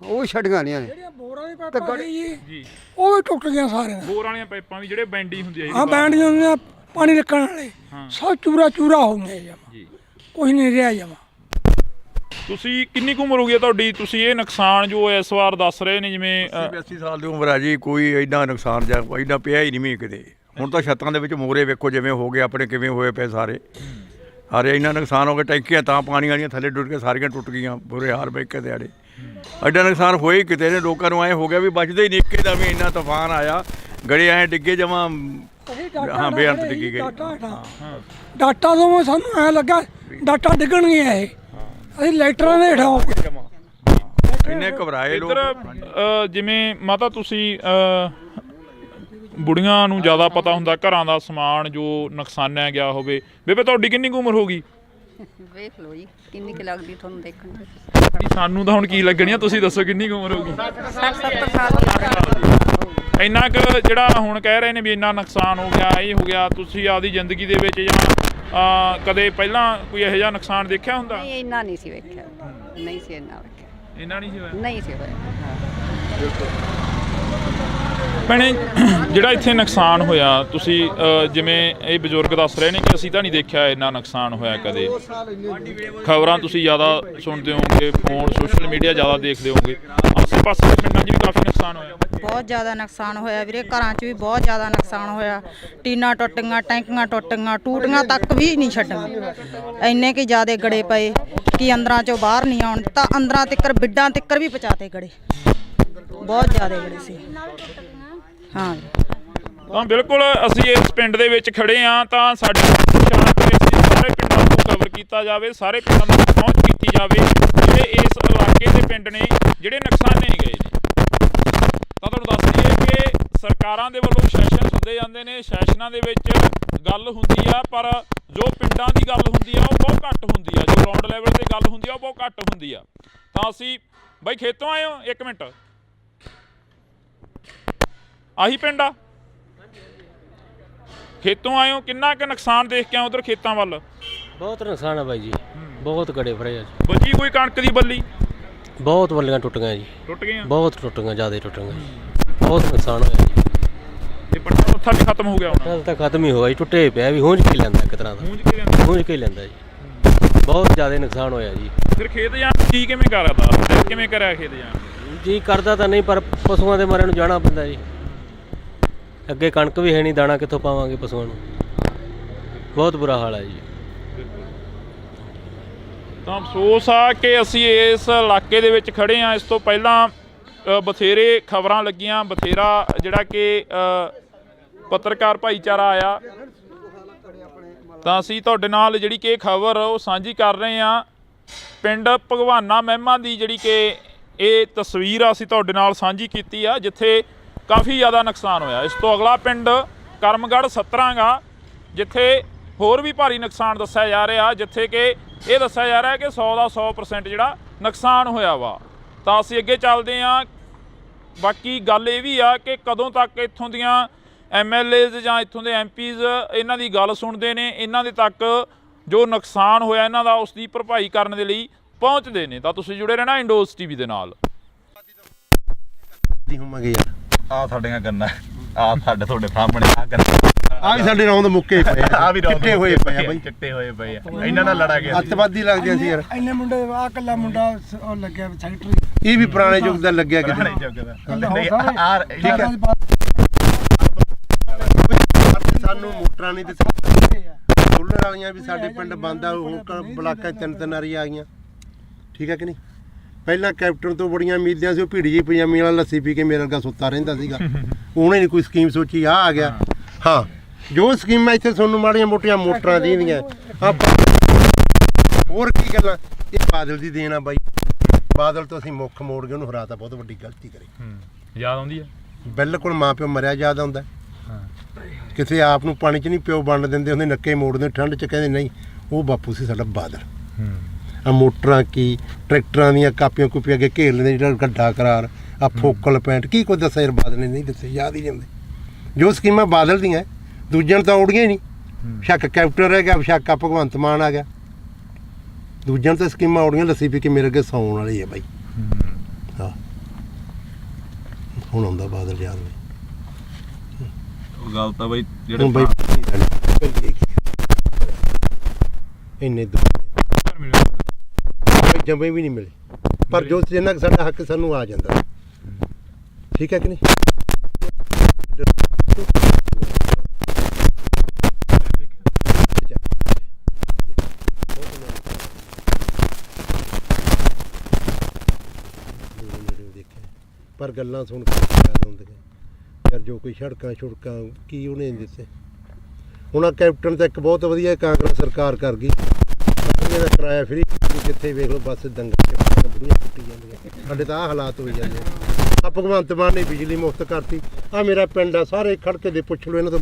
ਉਹ ਵੀ ਛੱਡੀਆਂ ਨਹੀਂ ਇਹਨੇ। ਬੋਰਾਂ ਦੀ ਪਾਈਪਾਂ ਜੀ ਉਹ ਵੀ ਟੁੱਟ ਗਈਆਂ ਸਾਰੀਆਂ। ਬੋਰ ਵਾਲੀਆਂ ਪਾਈਪਾਂ ਵੀ ਜਿਹੜੇ ਬੈਂਡੀ ਹੁੰਦੀ ਆ? ਹਾਂ, ਬੈਂਡੀਆਂ ਹੁੰਦੀਆਂ ਪਾਣੀ ਰੱਖਣ ਵਾਲੇ, ਸਭ ਚੂਰਾ ਹੋ ਗਏ ਜਮਾਂ, ਕੁਛ ਨਹੀਂ ਰਿਹਾ ਜਮਾਂ। ਤੁਸੀਂ ਕਿੰਨੀ ਕੁ ਉਮਰ ਹੋ ਗਈ ਤੁਹਾਡੀ? ਤੁਸੀਂ ਇਹ ਨੁਕਸਾਨ ਜੋ ਇਸ ਵਾਰ ਦੱਸ ਰਹੇ ਨੇ, ਜਿਵੇਂ 80 ਸਾਲ ਦੀ ਉਮਰ ਆ ਜੀ, ਕੋਈ ਐਡਾ ਨੁਕਸਾਨ ਜਾਂ ਐਡਾ ਪਿਆ ਹੀ ਨਹੀਂ ਮੀਂਹ ਕਿਤੇ। ਹੁਣ ਤਾਂ ਛੱਤਾਂ ਦੇ ਵਿੱਚ ਮੋਰੇ ਵੇਖੋ ਜਿਵੇਂ ਹੋ ਗਏ ਆਪਣੇ, ਕਿਵੇਂ ਹੋਏ ਪਏ ਸਾਰੇ ਇੰਨਾ ਨੁਕਸਾਨ ਹੋ ਗਿਆ। ਟੈਂਕੀਆਂ ਤਾਂ ਪਾਣੀ ਵਾਲੀਆਂ ਥੱਲੇ ਡੁੱਟ ਕੇ ਸਾਰੀਆਂ ਟੁੱਟ ਗਈਆਂ, ਬੁਰੇ ਹਾਲ ਬੈਂਕੇ ਦੇ ਆੜੇ। ਐਡਾ ਨੁਕਸਾਨ ਹੋਏ ਕਿਤੇ ਨੇ, ਲੋਕਾਂ ਨੂੰ ਐਂ ਹੋ ਗਿਆ ਵੀ ਬਚਦੇ ਹੀ ਨਹੀਂ। ਇੱਕੇ ਦਾ ਵੀ ਇੰਨਾ ਤੂਫਾਨ ਆਇਆ, ਗੜੇ ਐਂ ਡਿੱਗੇ ਜਮਾਂ, ਹਾਂ ਬੇਅੰਤ ਡਿੱਗੀ ਗਏ। ਡਾਟਾ ਤੋਂ ਸਾਨੂੰ ਐਂ ਲੱਗਾ ਡਾਟਾ ਡਿੱਗਣਗੀਆਂ ਇਹ, ਅਸੀਂ ਲਾਈਟਰਾਂ ਦੇ ਹੇਠਾਂ ਇੰਨੇ ਘਬਰਾਏ ਲੋਕ। ਇੱਧਰ ਜਿਵੇਂ ਮਾਤਾ ਤੁਸੀਂ ਬੁੜੀਆਂ ਨੂੰ ਜ਼ਿਆਦਾ ਪਤਾ ਹੁੰਦਾ ਘਰਾਂ ਦਾ ਸਮਾਨ ਜੋ ਨੁਕਸਾਨਿਆ ਗਿਆ ਹੋਵੇ। ਬੇਬੇ ਤੁਹਾਡੀ ਕਿੰਨੀ ਕੁ ਉਮਰ ਹੋ ਗਈ? ਵੇਖ ਲਓ ਜੀ ਕਿੰਨੀ ਕੁ ਲੱਗਦੀ ਤੁਹਾਨੂੰ ਦੇਖਣ ਚ। ਨਹੀਂ, ਸਾਨੂੰ ਤਾਂ ਹੁਣ ਕੀ ਲੱਗਣੀ ਆ, ਤੁਸੀਂ ਦੱਸੋ ਕਿੰਨੀ ਕੁ ਉਮਰ ਹੋ ਗਈ? 60-70 ਸਾਲ। ਇੰਨਾ ਕੁ ਜਿਹੜਾ ਹੁਣ ਕਹਿ ਰਹੇ ਨੇ ਵੀ ਇੰਨਾ ਨੁਕਸਾਨ ਹੋ ਗਿਆ, ਇਹ ਹੋ ਗਿਆ, ਤੁਸੀਂ ਆਪਦੀ ਜ਼ਿੰਦਗੀ ਦੇ ਵਿੱਚ ਜਾਂ ਕਦੇ ਪਹਿਲਾਂ ਕੋਈ ਇਹੋ ਜਿਹਾ ਨੁਕਸਾਨ ਦੇਖਿਆ ਹੁੰਦਾ? ਨਹੀਂ, ਇੰਨਾ ਨਹੀਂ ਸੀ ਵੇਖਿਆ, ਨਹੀਂ ਸੀ ਇੰਨਾ ਵੇਖਿਆ, ਇੰਨਾ ਨਹੀਂ ਸੀ ਹੋਇਆ? ਨਹੀਂ ਸੀ ਹੋਇਆ। ਭੈਣੇ, ਜਿਹੜਾ ਇੱਥੇ ਨੁਕਸਾਨ ਹੋਇਆ, ਤੁਸੀਂ ਜਿਵੇਂ ਇਹ ਬਜ਼ੁਰਗ ਦੱਸ ਰਹੇ ਨੇ ਕਿ ਅਸੀਂ ਤਾਂ ਨਹੀਂ ਦੇਖਿਆ ਇੰਨਾ ਨੁਕਸਾਨ ਹੋਇਆ ਕਦੇ। ਖਬਰਾਂ ਤੁਸੀਂ ਜ਼ਿਆਦਾ ਸੁਣਦੇ ਹੋਵੋਗੇ, ਫੋਨ ਸੋਸ਼ਲ ਮੀਡੀਆ ਜ਼ਿਆਦਾ ਦੇਖਦੇ ਹੋਵੋਗੇ, ਆਸੇ ਪਾਸੇ ਦੇ ਪਿੰਡਾਂ 'ਚ ਵੀ ਕਾਫੀ ਨੁਕਸਾਨ ਹੋਇਆ। ਬਹੁਤ ਜ਼ਿਆਦਾ ਨੁਕਸਾਨ ਹੋਇਆ ਵੀਰੇ, ਘਰਾਂ 'ਚ ਵੀ ਬਹੁਤ ਜ਼ਿਆਦਾ ਨੁਕਸਾਨ ਹੋਇਆ। ਟੀਨਾਂ ਟੁੱਟੀਆਂ, ਟੈਂਕੀਆਂ ਟੁੱਟੀਆਂ, ਟੂਟੀਆਂ ਤੱਕ ਵੀ ਨਹੀਂ ਛੱਡੀਆਂ। ਇੰਨੇ ਕਿ ਜ਼ਿਆਦਾ ਗੜੇ ਪਏ ਕਿ ਅੰਦਰਾਂ 'ਚੋਂ ਬਾਹਰ ਨਹੀਂ ਆਉਣ ਤਾਂ ਅੰਦਰਾਂ ਤਿੱਕਰ, ਬਿੱਡਾਂ ਤਿੱਕਰ ਵੀ ਪਹੁੰਚਾਤੇ ਗੜੇ, ਬਹੁਤ ਜ਼ਿਆਦਾ ਗੜੇ ਸੀ। ਹਾਂ ਤਾਂ ਬਿਲਕੁਲ ਅਸੀਂ ਇਸ ਪਿੰਡ ਦੇ ਵਿੱਚ ਖੜੇ ਹਾਂ, ਤਾਂ ਸਾਡੀ ਸਾਰੇ ਪਿੰਡਾਂ ਨੂੰ ਕਵਰ ਕੀਤਾ ਜਾਵੇ, ਸਾਰੇ ਪਿੰਡਾਂ ਨੂੰ ਪਹੁੰਚ ਕੀਤੀ ਜਾਵੇ ਜਿਹੜੇ ਇਸ ਇਲਾਕੇ ਦੇ ਪਿੰਡ ਨੇ ਜਿਹੜੇ ਨੁਕਸਾਨੇ ਗਏ ਨੇ। ਤਾਂ ਤੁਹਾਨੂੰ ਦੱਸ ਦਈਏ ਕਿ ਸਰਕਾਰਾਂ ਦੇ ਵੱਲੋਂ ਸੈਸ਼ਨ ਸੱਦੇ ਜਾਂਦੇ ਨੇ, ਸੈਸ਼ਨਾਂ ਦੇ ਵਿੱਚ ਗੱਲ ਹੁੰਦੀ ਆ, ਪਰ ਜੋ ਪਿੰਡਾਂ ਦੀ ਗੱਲ ਹੁੰਦੀ ਆ ਉਹ ਬਹੁਤ ਘੱਟ ਹੁੰਦੀ ਆ, ਜੋ ਗਰਾਊਂਡ ਲੈਵਲ 'ਤੇ ਗੱਲ ਹੁੰਦੀ ਆ ਉਹ ਬਹੁਤ ਘੱਟ ਹੁੰਦੀ ਆ। ਤਾਂ ਅਸੀਂ ਬਾਈ ਖੇਤੋਂ ਆਏ ਹੋ? ਇੱਕ ਮਿੰਟ, ਆਹੀ ਪਿੰਡ ਆ? ਖੇਤੋਂ ਆਏ ਹੋ, ਕਿੰਨਾ ਕੁ ਨੁਕਸਾਨ ਦੇਖ ਕੇ ਆਏ ਉਧਰ ਖੇਤਾਂ ਵੱਲ? ਬਹੁਤ ਨੁਕਸਾਨ ਆ ਬਾਈ ਜੀ, ਬਹੁਤ ਗੜੇ ਫੜੇ ਅੱਜ। ਬਚੀ ਕੋਈ ਕਣਕ ਦੀ ਬੱਲੀ? ਬਹੁਤ ਬੱਲੀਆਂ ਟੁੱਟ ਗਈਆਂ ਜੀ, ਟੁੱਟ ਗਈਆਂ, ਬਹੁਤ ਟੁੱਟ ਗਈਆਂ, ਜ਼ਿਆਦਾ ਟੁੱਟ ਗਈਆਂ, ਬਹੁਤ ਨੁਕਸਾਨ ਹੋਇਆ ਜੀ। ਇਹ ਪੱਟਾ ਉੱਥਾ ਵੀ ਖਤਮ ਹੋ ਗਿਆ ਹੁਣ? ਕੱਲ ਤਾਂ ਖਤਮ ਹੀ ਹੋਇਆ ਜੀ, ਟੁੱਟੇ ਪਿਆ ਵੀ, ਹੂੰਝ ਕੇ ਲੈਂਦਾ ਇੱਕ ਤਰ੍ਹਾਂ ਦਾ, ਹੂੰਝ ਕੇ ਲੈਂਦਾ ਜੀ। ਬਹੁਤ ਜ਼ਿਆਦਾ ਨੁਕਸਾਨ ਹੋਇਆ ਜੀ। ਫਿਰ ਖੇਤ ਜਾਣ ਕੀ ਕਿਵੇਂ ਕਰਦਾ, ਕਿਵੇਂ ਕਰਿਆ ਖੇਤ ਜਾਣ? ਜੀ ਕਰਦਾ ਤਾਂ ਨਹੀਂ, ਪਰ ਪਸ਼ੂਆਂ ਦੇ ਮਾਰੇ ਨੂੰ ਜਾਣਾ ਪੈਂਦਾ ਜੀ। ਅੱਗੇ ਕਣਕ ਵੀ ਹੈ ਨਹੀਂ, ਦਾਣਾ ਕਿੱਥੋਂ ਪਾਵਾਂਗੇ ਪਸ਼ੂਆਂ ਨੂੰ। ਬਹੁਤ ਬੁਰਾ ਹਾਲ ਹੈ ਜੀ। ਤਾਂ ਅਫਸੋਸ ਆ ਕਿ ਅਸੀਂ ਇਸ ਇਲਾਕੇ ਦੇ ਵਿੱਚ ਖੜੇ ਹਾਂ। ਇਸ ਤੋਂ ਪਹਿਲਾਂ ਬਥੇਰੇ ਖਬਰਾਂ ਲੱਗੀਆਂ, ਬਥੇਰਾ ਜਿਹੜਾ ਕਿ ਪੱਤਰਕਾਰ ਭਾਈਚਾਰਾ ਆਇਆ, ਤਾਂ ਅਸੀਂ ਤੁਹਾਡੇ ਨਾਲ ਜਿਹੜੀ ਕਿ ਖਬਰ ਉਹ ਸਾਂਝੀ ਕਰ ਰਹੇ ਹਾਂ। ਪਿੰਡ ਭਗਵਾਨਾ ਮਹਿਮਾ ਦੀ ਜਿਹੜੀ ਕਿ ਇਹ ਤਸਵੀਰ ਅਸੀਂ ਤੁਹਾਡੇ ਨਾਲ ਸਾਂਝੀ ਕੀਤੀ ਆ, ਜਿੱਥੇ ਕਾਫੀ ਜ਼ਿਆਦਾ ਨੁਕਸਾਨ ਹੋਇਆ। ਇਸ ਤੋਂ ਅਗਲਾ ਪਿੰਡ ਕਰਮਗੜ੍ਹ 17 ਗਾ, ਜਿੱਥੇ ਹੋਰ ਵੀ ਭਾਰੀ ਨੁਕਸਾਨ ਦੱਸਿਆ ਜਾ ਰਿਹਾ, ਜਿੱਥੇ ਕਿ ਇਹ ਦੱਸਿਆ ਜਾ ਰਿਹਾ ਕਿ 100 ਦਾ 100% ਜਿਹੜਾ ਨੁਕਸਾਨ ਹੋਇਆ ਵਾ। ਤਾਂ ਅਸੀਂ ਅੱਗੇ ਚੱਲਦੇ ਹਾਂ। ਬਾਕੀ ਗੱਲ ਇਹ ਵੀ ਆ ਕਿ ਕਦੋਂ ਤੱਕ ਇੱਥੋਂ ਦੀਆਂ MLAs ਜਾਂ ਇੱਥੋਂ ਦੇ MPs ਇਹਨਾਂ ਦੀ ਗੱਲ ਸੁਣਦੇ ਨੇ, ਇਹਨਾਂ ਦੇ ਤੱਕ ਜੋ ਨੁਕਸਾਨ ਹੋਇਆ ਇਹਨਾਂ ਦਾ ਉਸ ਦੀ ਭਰਪਾਈ ਕਰਨ ਦੇ ਲਈ ਪਹੁੰਚਦੇ ਨੇ। ਤਾਂ ਤੁਸੀਂ ਜੁੜੇ ਰਹਿਣਾ ਇੰਡੋਜ਼ TV ਦੇ ਨਾਲ। ਆ ਸਾਡੀਆਂ ਗੰਨਾ, ਆ ਸਾਡੇ ਤੁਹਾਡੇ ਸਾਹਮਣੇ ਆ ਗੰਨਾ, ਆ ਵੀ ਸਾਡੇ ਰੌਂਦ ਮੁੱਕੇ ਪਏ ਆ ਵੀ ਚਿੱਟੇ ਹੋਏ ਪਏ ਆ ਬਾਈ, ਚਿੱਟੇ ਹੋਏ ਪਏ ਆ। ਇਹਨਾਂ ਨਾਲ ਲੜਾ ਗਿਆ ਅੱਤਵਾਦੀ ਲੱਗਦੇ ਸੀ ਯਾਰ। ਇੰਨੇ ਮੁੰਡੇ ਆ ਕੱਲਾ ਮੁੰਡਾ ਉਹ ਲੱਗਿਆ ਸੈਕਟਰੀ, ਇਹ ਵੀ ਪੁਰਾਣੇ ਯੁੱਗ ਦਾ ਲੱਗਿਆ ਕਿਤੇ। ਸਾਨੂੰ ਮੋਟਰਾਂ ਨਹੀਂ ਦਿੱਤੀ, ਸੋਲਰ ਵਾਲੀਆਂ ਵੀ ਸਾਡੇ ਪਿੰਡ ਬੰਦ ਆ। ਹੁਣ ਬਲਾਕਾਂ 'ਚ 3 ਵਾਰੀ ਆ ਗਈਆਂ, ਠੀਕ ਹੈ ਕਿ ਨਹੀਂ। ਪਹਿਲਾਂ ਕੈਪਟਨ ਤੋਂ ਬੜੀਆਂ ਉਮੀਦਾਂ ਸੀ, ਉਹ ਭੀੜੀ ਜਿਹੀ ਪਜਾਮੀ ਵਾਲਾ ਲੱਸੀ ਪੀ ਕੇ ਮੇਰੇ ਵਰਗਾ ਸੁੱਤਾ ਰਹਿੰਦਾ ਸੀਗਾ। ਉਹਨੇ ਨਹੀਂ ਕੋਈ ਸਕੀਮ ਸੋਚੀ, ਆ ਗਿਆ। ਹਾਂ, ਜੋ ਸਕੀਮਾਂ ਇੱਥੇ ਤੁਹਾਨੂੰ ਮਾੜੀਆਂ ਮੋਟੀਆਂ ਮੋਟਰਾਂ ਦੀਆਂ ਹੋਰ ਕੀ ਗੱਲਾਂ, ਇਹ ਬਾਦਲ ਦੀ ਦੇਣ ਆ ਬਾਈ। ਬਾਦਲ ਤੋਂ ਅਸੀਂ ਮੁੱਖ ਮੋੜ ਕੇ ਉਹਨੂੰ ਹਰਾਤਾ, ਬਹੁਤ ਵੱਡੀ ਗਲਤੀ ਕਰੀ। ਯਾਦ ਆਉਂਦੀ ਆ ਬਿਲਕੁਲ, ਮਾਂ ਪਿਓ ਮਰਿਆ ਯਾਦ ਆਉਂਦਾ। ਕਿਸੇ ਆਪ ਨੂੰ ਪਾਣੀ 'ਚ ਨਹੀਂ ਪਿਓ ਵੰਡ ਦਿੰਦੇ ਹੁੰਦੇ, ਨੱਕੇ ਮੋੜਦੇ ਠੰਡ 'ਚ, ਕਹਿੰਦੇ ਨਹੀਂ। ਉਹ ਬਾਪੂ ਸੀ ਸਾਡਾ ਬਾਦਲ। ਆ ਮੋਟਰਾਂ ਕੀ, ਟਰੈਕਟਰਾਂ ਦੀਆਂ ਕਾਪੀਆਂ ਕੂਪੀਆਂ ਅੱਗੇ ਘੇਰ ਲੈਂਦੇ, ਜਿਹੜਾ ਗੱਡਾ ਕਰਾਰ, ਆ ਫੋਕਲ ਪੈਂਟ, ਕੀ ਕੁਝ ਦੱਸਿਆ ਯਾਰ ਬਾਦਲ ਨੇ, ਨਹੀਂ ਦੱਸਿਆ, ਯਾਦ ਹੀ ਨਹੀਂ ਆਉਂਦੇ। ਜੋ ਸਕੀਮਾਂ ਬਾਦਲ ਦੀਆਂ, ਦੂਜਿਆਂ ਨੂੰ ਤਾਂ ਔੜੀਆਂ ਹੀ ਨਹੀਂ। ਸ਼ੱਕ ਕੈਪਟਨ ਰਹਿ ਗਿਆ, ਸ਼ੱਕ ਆ ਭਗਵੰਤ ਮਾਨ ਆ ਗਿਆ। ਦੂਜਿਆਂ ਨੂੰ ਤਾਂ ਸਕੀਮਾਂ ਔੜੀਆਂ, ਲੱਸੀ ਪੀ ਕੇ ਮੇਰੇ ਅੱਗੇ ਸੌਣ ਵਾਲੀ ਹੈ ਬਾਈ। ਹਾਂ, ਹੁਣ ਆਉਂਦਾ ਬਾਦਲ ਯਾਦ ਬਾਈ। ਗੱਲ ਤਾਂ ਬਾਈ ਜਿਹੜੇ ਇੰਨੇ ਜੰਮੇ ਵੀ ਨਹੀਂ ਮਿਲੇ, ਪਰ ਜੋ ਜਿੰਨਾ ਕੁ ਸਾਡਾ ਹੱਕ ਸਾਨੂੰ ਆ ਜਾਂਦਾ, ਠੀਕ ਹੈ ਕਿ ਨਹੀਂ। ਪਰ ਗੱਲਾਂ ਸੁਣ ਕੇ ਯਾਦ ਆਉਂਦੀਆਂ ਯਾਰ, ਜੋ ਕੋਈ ਸੜਕਾਂ ਛੁੜਕਾਂ ਕੀ ਉਹਨੇ ਦਿੱਤੇ। ਹੁਣ ਆ ਕੈਪਟਨ ਤਾਂ ਇੱਕ ਬਹੁਤ ਵਧੀਆ ਕਾਂਗਰਸ ਸਰਕਾਰ ਕਰ ਗਈ, ਦਾ ਕਿਰਾਇਆ ਫਰੀ, ਜਿੱਥੇ ਵੇਖ ਲਓ ਬੱਸ ਦੰਗਲ ਬੁੜੀਆਂ ਕੁੱਟੀ ਜਾਂਦੀਆਂ। ਸਾਡੇ ਤਾਂ ਆਹ ਹਾਲਾਤ ਹੋਈ ਜਾਂਦੇ ਆ। ਭਗਵੰਤ ਮਾਨ ਨੇ ਬਿਜਲੀ ਮੁਫਤ ਕਰਤੀ। ਆ ਮੇਰਾ ਪਿੰਡ ਆ, ਸਾਰੇ ਖੜਕੇ ਦੇ ਪੁੱਛ ਲਓ ਇਹਨਾਂ ਤੋਂ।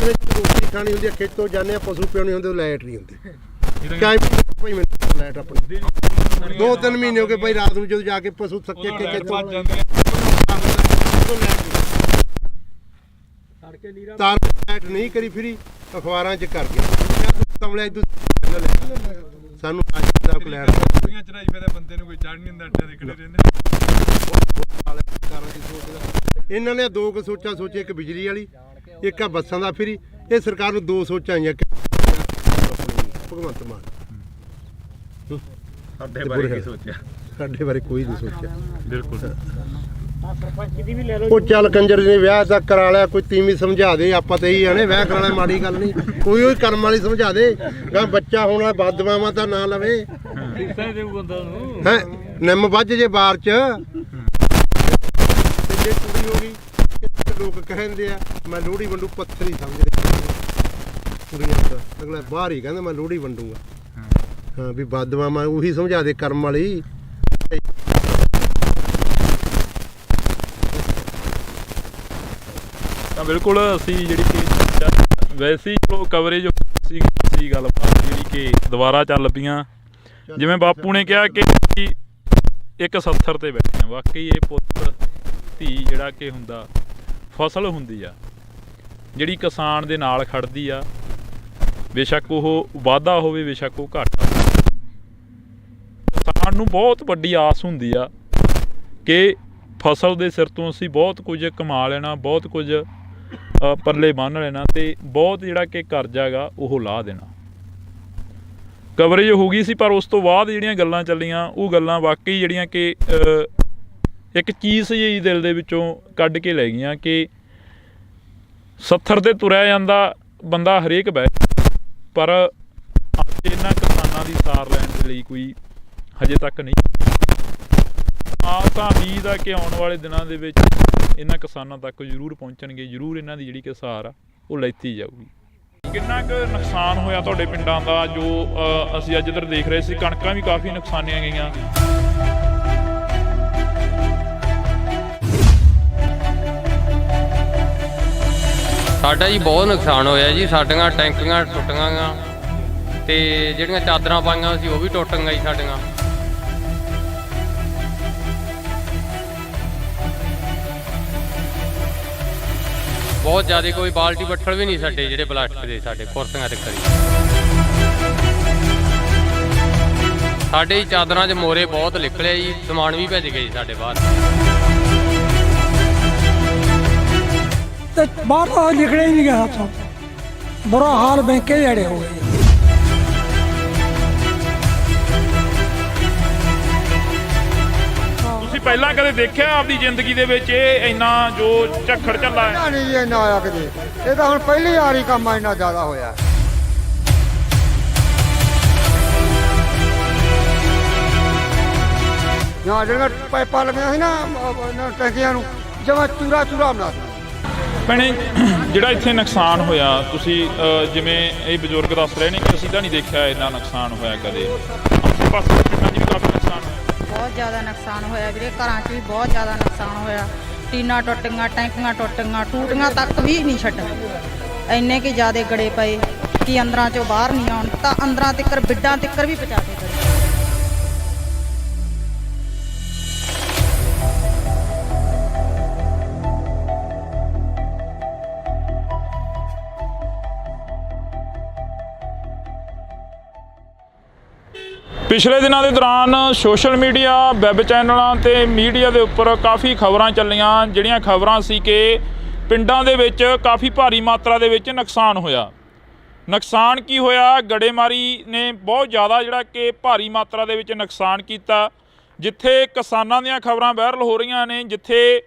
ਰੋਟੀ ਖਾਣੀ ਹੁੰਦੀ ਆ, ਖੇਤੋਂ ਜਾਂਦੇ ਆ, ਪਸ਼ੂ ਪਿਉਣੇ ਹੁੰਦੇ, ਲਾਈਟ ਨਹੀਂ ਹੁੰਦੀ। ਭਾਈ ਮੈਨੂੰ ਲਾਈਟ ਆਪਣੀ 2-3 ਮਹੀਨੇ ਹੋ ਗਏ ਭਾਈ, ਰਾਤ ਨੂੰ ਜਦੋਂ ਜਾ ਕੇ ਪਸ਼ੂ ਥੱਕੇ ਕੇ ਖੇਤੋਂ ਤਾਰ ਲਾਈਟ ਨਹੀਂ ਕਰੀ, ਫਰੀ ਅਖਬਾਰਾਂ 'ਚ ਕਰ ਗਿਆ। ਸਾਨੂੰ ਇਹਨਾਂ ਨੇ 2 ਕੁ ਸੋਚਾਂ ਸੋਚੇ, ਇੱਕ ਬਿਜਲੀ ਵਾਲੀ, ਇੱਕ ਆ ਬੱਸਾਂ ਦਾ ਫਰੀ। ਇਹ ਸਰਕਾਰ ਨੂੰ 2 ਸੋਚਾਂ ਆਈਆਂ ਭਗਵੰਤ ਮਾਨ। ਸਾਡੇ ਬਾਰੇ ਕੀ ਸੋਚਿਆ? ਸਾਡੇ ਬਾਰੇ ਕੋਈ ਨਹੀਂ ਸੋਚਿਆ। ਬਿਲਕੁਲ। ਉਹ ਚੱਲ ਕੰਜਰ ਨੇ ਵਿਆਹ ਤਾਂ ਕਰਾ ਲਿਆ, ਕੋਈ ਤੀਵੀਂ ਸਮਝਾ ਦੇ। ਆਪਾਂ ਤਾਂ ਇਹੀ ਆਣੇ, ਵਿਆਹ ਕਰਾਉਣਾ ਮਾੜੀ ਗੱਲ ਨਹੀਂ, ਕੋਈ ਉਹ ਕਰਮ ਵਾਲੀ ਸਮਝਾ ਦੇ। ਗਾ ਬੱਚਾ ਹੋਣਾ ਬਦਦੁਆਵਾਂ ਤਾਂ ਨਾ ਲਵੇ ਹੈ। ਨਿੰਮ ਵੱਜ ਜੇ ਬਾਰ 'ਚ, ਜੇ ਕੁੜੀ ਹੋ ਗਈ, ਲੋਕ ਕਹਿੰਦੇ ਆ ਮੈਂ ਲੋਹੜੀ ਵੰਡੂ, ਪੱਥਰ ਹੀ ਸਮਝਦੇ ਕੁੜੀਆਂ ਦਾ। ਅਗਲਾ ਬਾਹਰ ਹੀ ਕਹਿੰਦਾ ਮੈਂ ਲੋਹੜੀ ਵੰਡੂਗਾ। ਹਾਂ, ਵੀ ਬਦਦੁਆਵਾਂ ਉਹੀ ਸਮਝਾ ਦੇ, ਕਰਮ ਵਾਲੀ। ਤਾਂ ਬਿਲਕੁਲ ਅਸੀਂ ਜਿਹੜੀ ਕਿ ਵੈਸੇ ਹੀ ਚਲੋ ਕਵਰੇਜ ਸੀ ਗੱਲਬਾਤ ਜਿਹੜੀ ਕਿ ਦੁਬਾਰਾ ਚੱਲ ਪਈਆਂ। ਜਿਵੇਂ ਬਾਪੂ ਨੇ ਕਿਹਾ ਕਿ ਇੱਕ 70 ਤੇ ਬੈਠੇ ਆ। ਵਾਕਈ ਇਹ ਪੁੱਤ ਧੀ ਜਿਹੜਾ ਕਿ ਹੁੰਦਾ, ਫਸਲ ਹੁੰਦੀ ਆ ਜਿਹੜੀ ਕਿਸਾਨ ਦੇ ਨਾਲ ਖੜਦੀ ਆ। ਬੇਸ਼ੱਕ ਉਹ ਵਾਧਾ ਹੋਵੇ, ਬੇਸ਼ੱਕ ਉਹ ਘਾਟਾ। ਕਿਸਾਨ ਨੂੰ ਬਹੁਤ ਵੱਡੀ ਆਸ ਹੁੰਦੀ ਆ ਕਿ ਫਸਲ ਦੇ ਸਿਰ ਤੋਂ ਅਸੀਂ ਬਹੁਤ ਕੁਝ ਕਮਾ ਲੈਣਾ, ਬਹੁਤ ਕੁਝ ਪੱਲੇ ਬੰਨ੍ਹ ਲੈਣਾ, ਅਤੇ ਬਹੁਤ ਜਿਹੜਾ ਕਿ ਕਰਜ਼ਾ ਗਾ ਉਹ ਲਾਹ ਦੇਣਾ। ਕਵਰੇਜ ਹੋ ਗਈ ਸੀ, ਪਰ ਉਸ ਤੋਂ ਬਾਅਦ ਜਿਹੜੀਆਂ ਗੱਲਾਂ ਚੱਲੀਆਂ, ਉਹ ਗੱਲਾਂ ਵਾਕਈ ਜਿਹੜੀਆਂ ਕਿ ਇੱਕ ਚੀਜ਼ ਜਿਹੀ ਦਿਲ ਦੇ ਵਿੱਚੋਂ ਕੱਢ ਕੇ ਲੈ ਗਈਆਂ ਕਿ 70 ਤੇ ਤੁਰਿਆ ਜਾਂਦਾ ਬੰਦਾ ਹਰੇਕ ਬਹਿ, ਪਰ ਅੱਜ ਇਹਨਾਂ ਕਿਸਾਨਾਂ ਦੀ ਸਾਰ ਲੈਣ ਦੇ ਲਈ ਕੋਈ ਹਜੇ ਤੱਕ ਨਹੀਂ। ਤਾਂ ਉਮੀਦ ਆ ਕਿ ਆਉਣ ਵਾਲੇ ਦਿਨਾਂ ਦੇ ਵਿੱਚ ਇਹਨਾਂ ਕਿਸਾਨਾਂ ਤੱਕ ਜ਼ਰੂਰ ਪਹੁੰਚਣਗੇ, ਜ਼ਰੂਰ ਇਹਨਾਂ ਦੀ ਜਿਹੜੀ ਕਿ ਸਾਰ ਆ ਉਹ ਲੈਤੀ ਜਾਊਗੀ। ਕਿੰਨਾ ਕੁ ਨੁਕਸਾਨ ਹੋਇਆ ਤੁਹਾਡੇ ਪਿੰਡਾਂ ਦਾ ਜੋ ਅਸੀਂ ਅੱਜ ਇੱਧਰ ਦੇਖ ਰਹੇ ਸੀ? ਕਣਕਾਂ ਵੀ ਕਾਫੀ ਨੁਕਸਾਨੀਆਂ ਗਈਆਂ। ਸਾਡਾ ਜੀ ਬਹੁਤ ਨੁਕਸਾਨ ਹੋਇਆ ਜੀ। ਸਾਡੀਆਂ ਟੈਂਕੀਆਂ ਟੁੱਟ ਗਈਆਂ ਤੇ ਜਿਹੜੀਆਂ ਚਾਦਰਾਂ ਪਾਈਆਂ ਸੀ ਉਹ ਵੀ ਟੁੱਟ ਗਈਆਂ ਜੀ ਸਾਡੀਆਂ। ਬਹੁਤ ਜ਼ਿਆਦਾ, ਕੋਈ ਬਾਲਟੀ ਬੱਠਲ ਵੀ ਨਹੀਂ ਸਾਡੇ ਜਿਹੜੇ ਪਲਾਸਟਿਕ ਦੇ ਸਾਡੇ ਕੁਰਸੀਆਂ ਤੇ ਕਰੀ। ਸਾਡੇ ਚਾਦਰਾਂ 'ਚ ਮੋਰੇ ਬਹੁਤ ਨਿਕਲੇ ਜੀ, ਸਮਾਨ ਵੀ ਭੱਜ ਗਏ ਸਾਡੇ ਬਾਹਰ। ਤੇ ਬਾਹਰ ਤਾਂ ਨਿਕਲੇ ਹੀ ਨਹੀਂ ਗਿਆ ਹੱਥੋਂ, ਬੁਰਾ ਹਾਲ ਬੈਂਕੇ ਜਿਹੜੇ ਹੋ ਗਏ। ਤੁਸੀਂ ਪਹਿਲਾਂ ਕਦੇ ਦੇਖਿਆ ਆਪਦੀ ਜ਼ਿੰਦਗੀ ਦੇ ਵਿੱਚ ਇਹ ਇੰਨਾ ਜੋ ਝੱਖੜ ਝੱਲਾ ਹੈ? ਨਹੀਂ ਜੀ ਇੰਨਾ ਆਇਆ ਕਿਤੇ, ਇਹ ਤਾਂ ਹੁਣ ਪਹਿਲੀ ਵਾਰੀ ਕੰਮ ਇੰਨਾ ਜ਼ਿਆਦਾ ਹੋਇਆ। ਜਾਂ ਜਿਹੜੀਆਂ ਪਾਈਪਾਂ ਲੱਗੀਆਂ ਸੀ ਨਾ ਟੈਂਕੀਆਂ ਨੂੰ, ਜਮਾਂ ਚੂਰਾ ਚੂਰਾ ਬਣਾ ਦਿੱਤਾ। ਭੈਣੇ, ਜਿਹੜਾ ਇੱਥੇ ਨੁਕਸਾਨ ਹੋਇਆ, ਤੁਸੀਂ ਜਿਵੇਂ ਇਹ ਬਜ਼ੁਰਗ ਦੱਸ ਰਹੇ ਨੇ ਕਿ ਅਸੀਂ ਤਾਂ ਨਹੀਂ ਦੇਖਿਆ ਇੰਨਾ ਨੁਕਸਾਨ ਹੋਇਆ ਕਦੇ, ਆਸੇ ਪਾਸੇ ਪਿੰਡਾਂ 'ਚ ਵੀ ਕਾਫੀ ਨੁਕਸਾਨ ਹੋਇਆ। ਬਹੁਤ ਜ਼ਿਆਦਾ ਨੁਕਸਾਨ ਹੋਇਆ ਵੀਰੇ, ਘਰਾਂ 'ਚ ਵੀ ਬਹੁਤ ਜ਼ਿਆਦਾ ਨੁਕਸਾਨ ਹੋਇਆ। ਟੀਨਾਂ ਟੁੱਟ ਗਈਆਂ, ਟੈਂਕੀਆਂ ਟੁੱਟ ਗਈਆਂ, ਟੂਟੀਆਂ ਤੱਕ ਵੀ ਨਹੀਂ ਛੱਡ। ਇੰਨੇ ਕਿ ਜ਼ਿਆਦਾ ਗੜੇ ਪਏ ਕਿ ਅੰਦਰਾਂ 'ਚੋਂ ਬਾਹਰ ਨਹੀਂ ਆਉਣ, ਤਾਂ ਅੰਦਰਾਂ ਤੱਕ ਬਿੱਡਾਂ ਤੱਕ ਵੀ ਪਹੁੰਚਾ ਕੇ ਗਏ। ਪਿਛਲੇ ਦਿਨਾਂ ਦੇ ਦੌਰਾਨ ਸੋਸ਼ਲ ਮੀਡੀਆ, ਵੈਬ ਚੈਨਲਾਂ ਤੇ ਮੀਡੀਆ ਦੇ ਉੱਪਰ ਕਾਫੀ ਖਬਰਾਂ ਚੱਲੀਆਂ, ਜਿਹੜੀਆਂ ਖਬਰਾਂ ਸੀ ਕਿ ਪਿੰਡਾਂ ਦੇ ਵਿੱਚ ਕਾਫੀ ਭਾਰੀ ਮਾਤਰਾ ਦੇ ਵਿੱਚ ਨੁਕਸਾਨ ਹੋਇਆ। ਨੁਕਸਾਨ ਕੀ ਹੋਇਆ? ਗੜੇਮਾਰੀ ਨੇ ਬਹੁਤ ਜ਼ਿਆਦਾ ਜਿਹੜਾ ਕਿ ਭਾਰੀ ਮਾਤਰਾ ਦੇ ਵਿੱਚ ਨੁਕਸਾਨ ਕੀਤਾ। ਜਿੱਥੇ ਕਿਸਾਨਾਂ ਦੀਆਂ ਖਬਰਾਂ ਵਾਇਰਲ ਹੋ ਰਹੀਆਂ ਨੇ, ਜਿੱਥੇ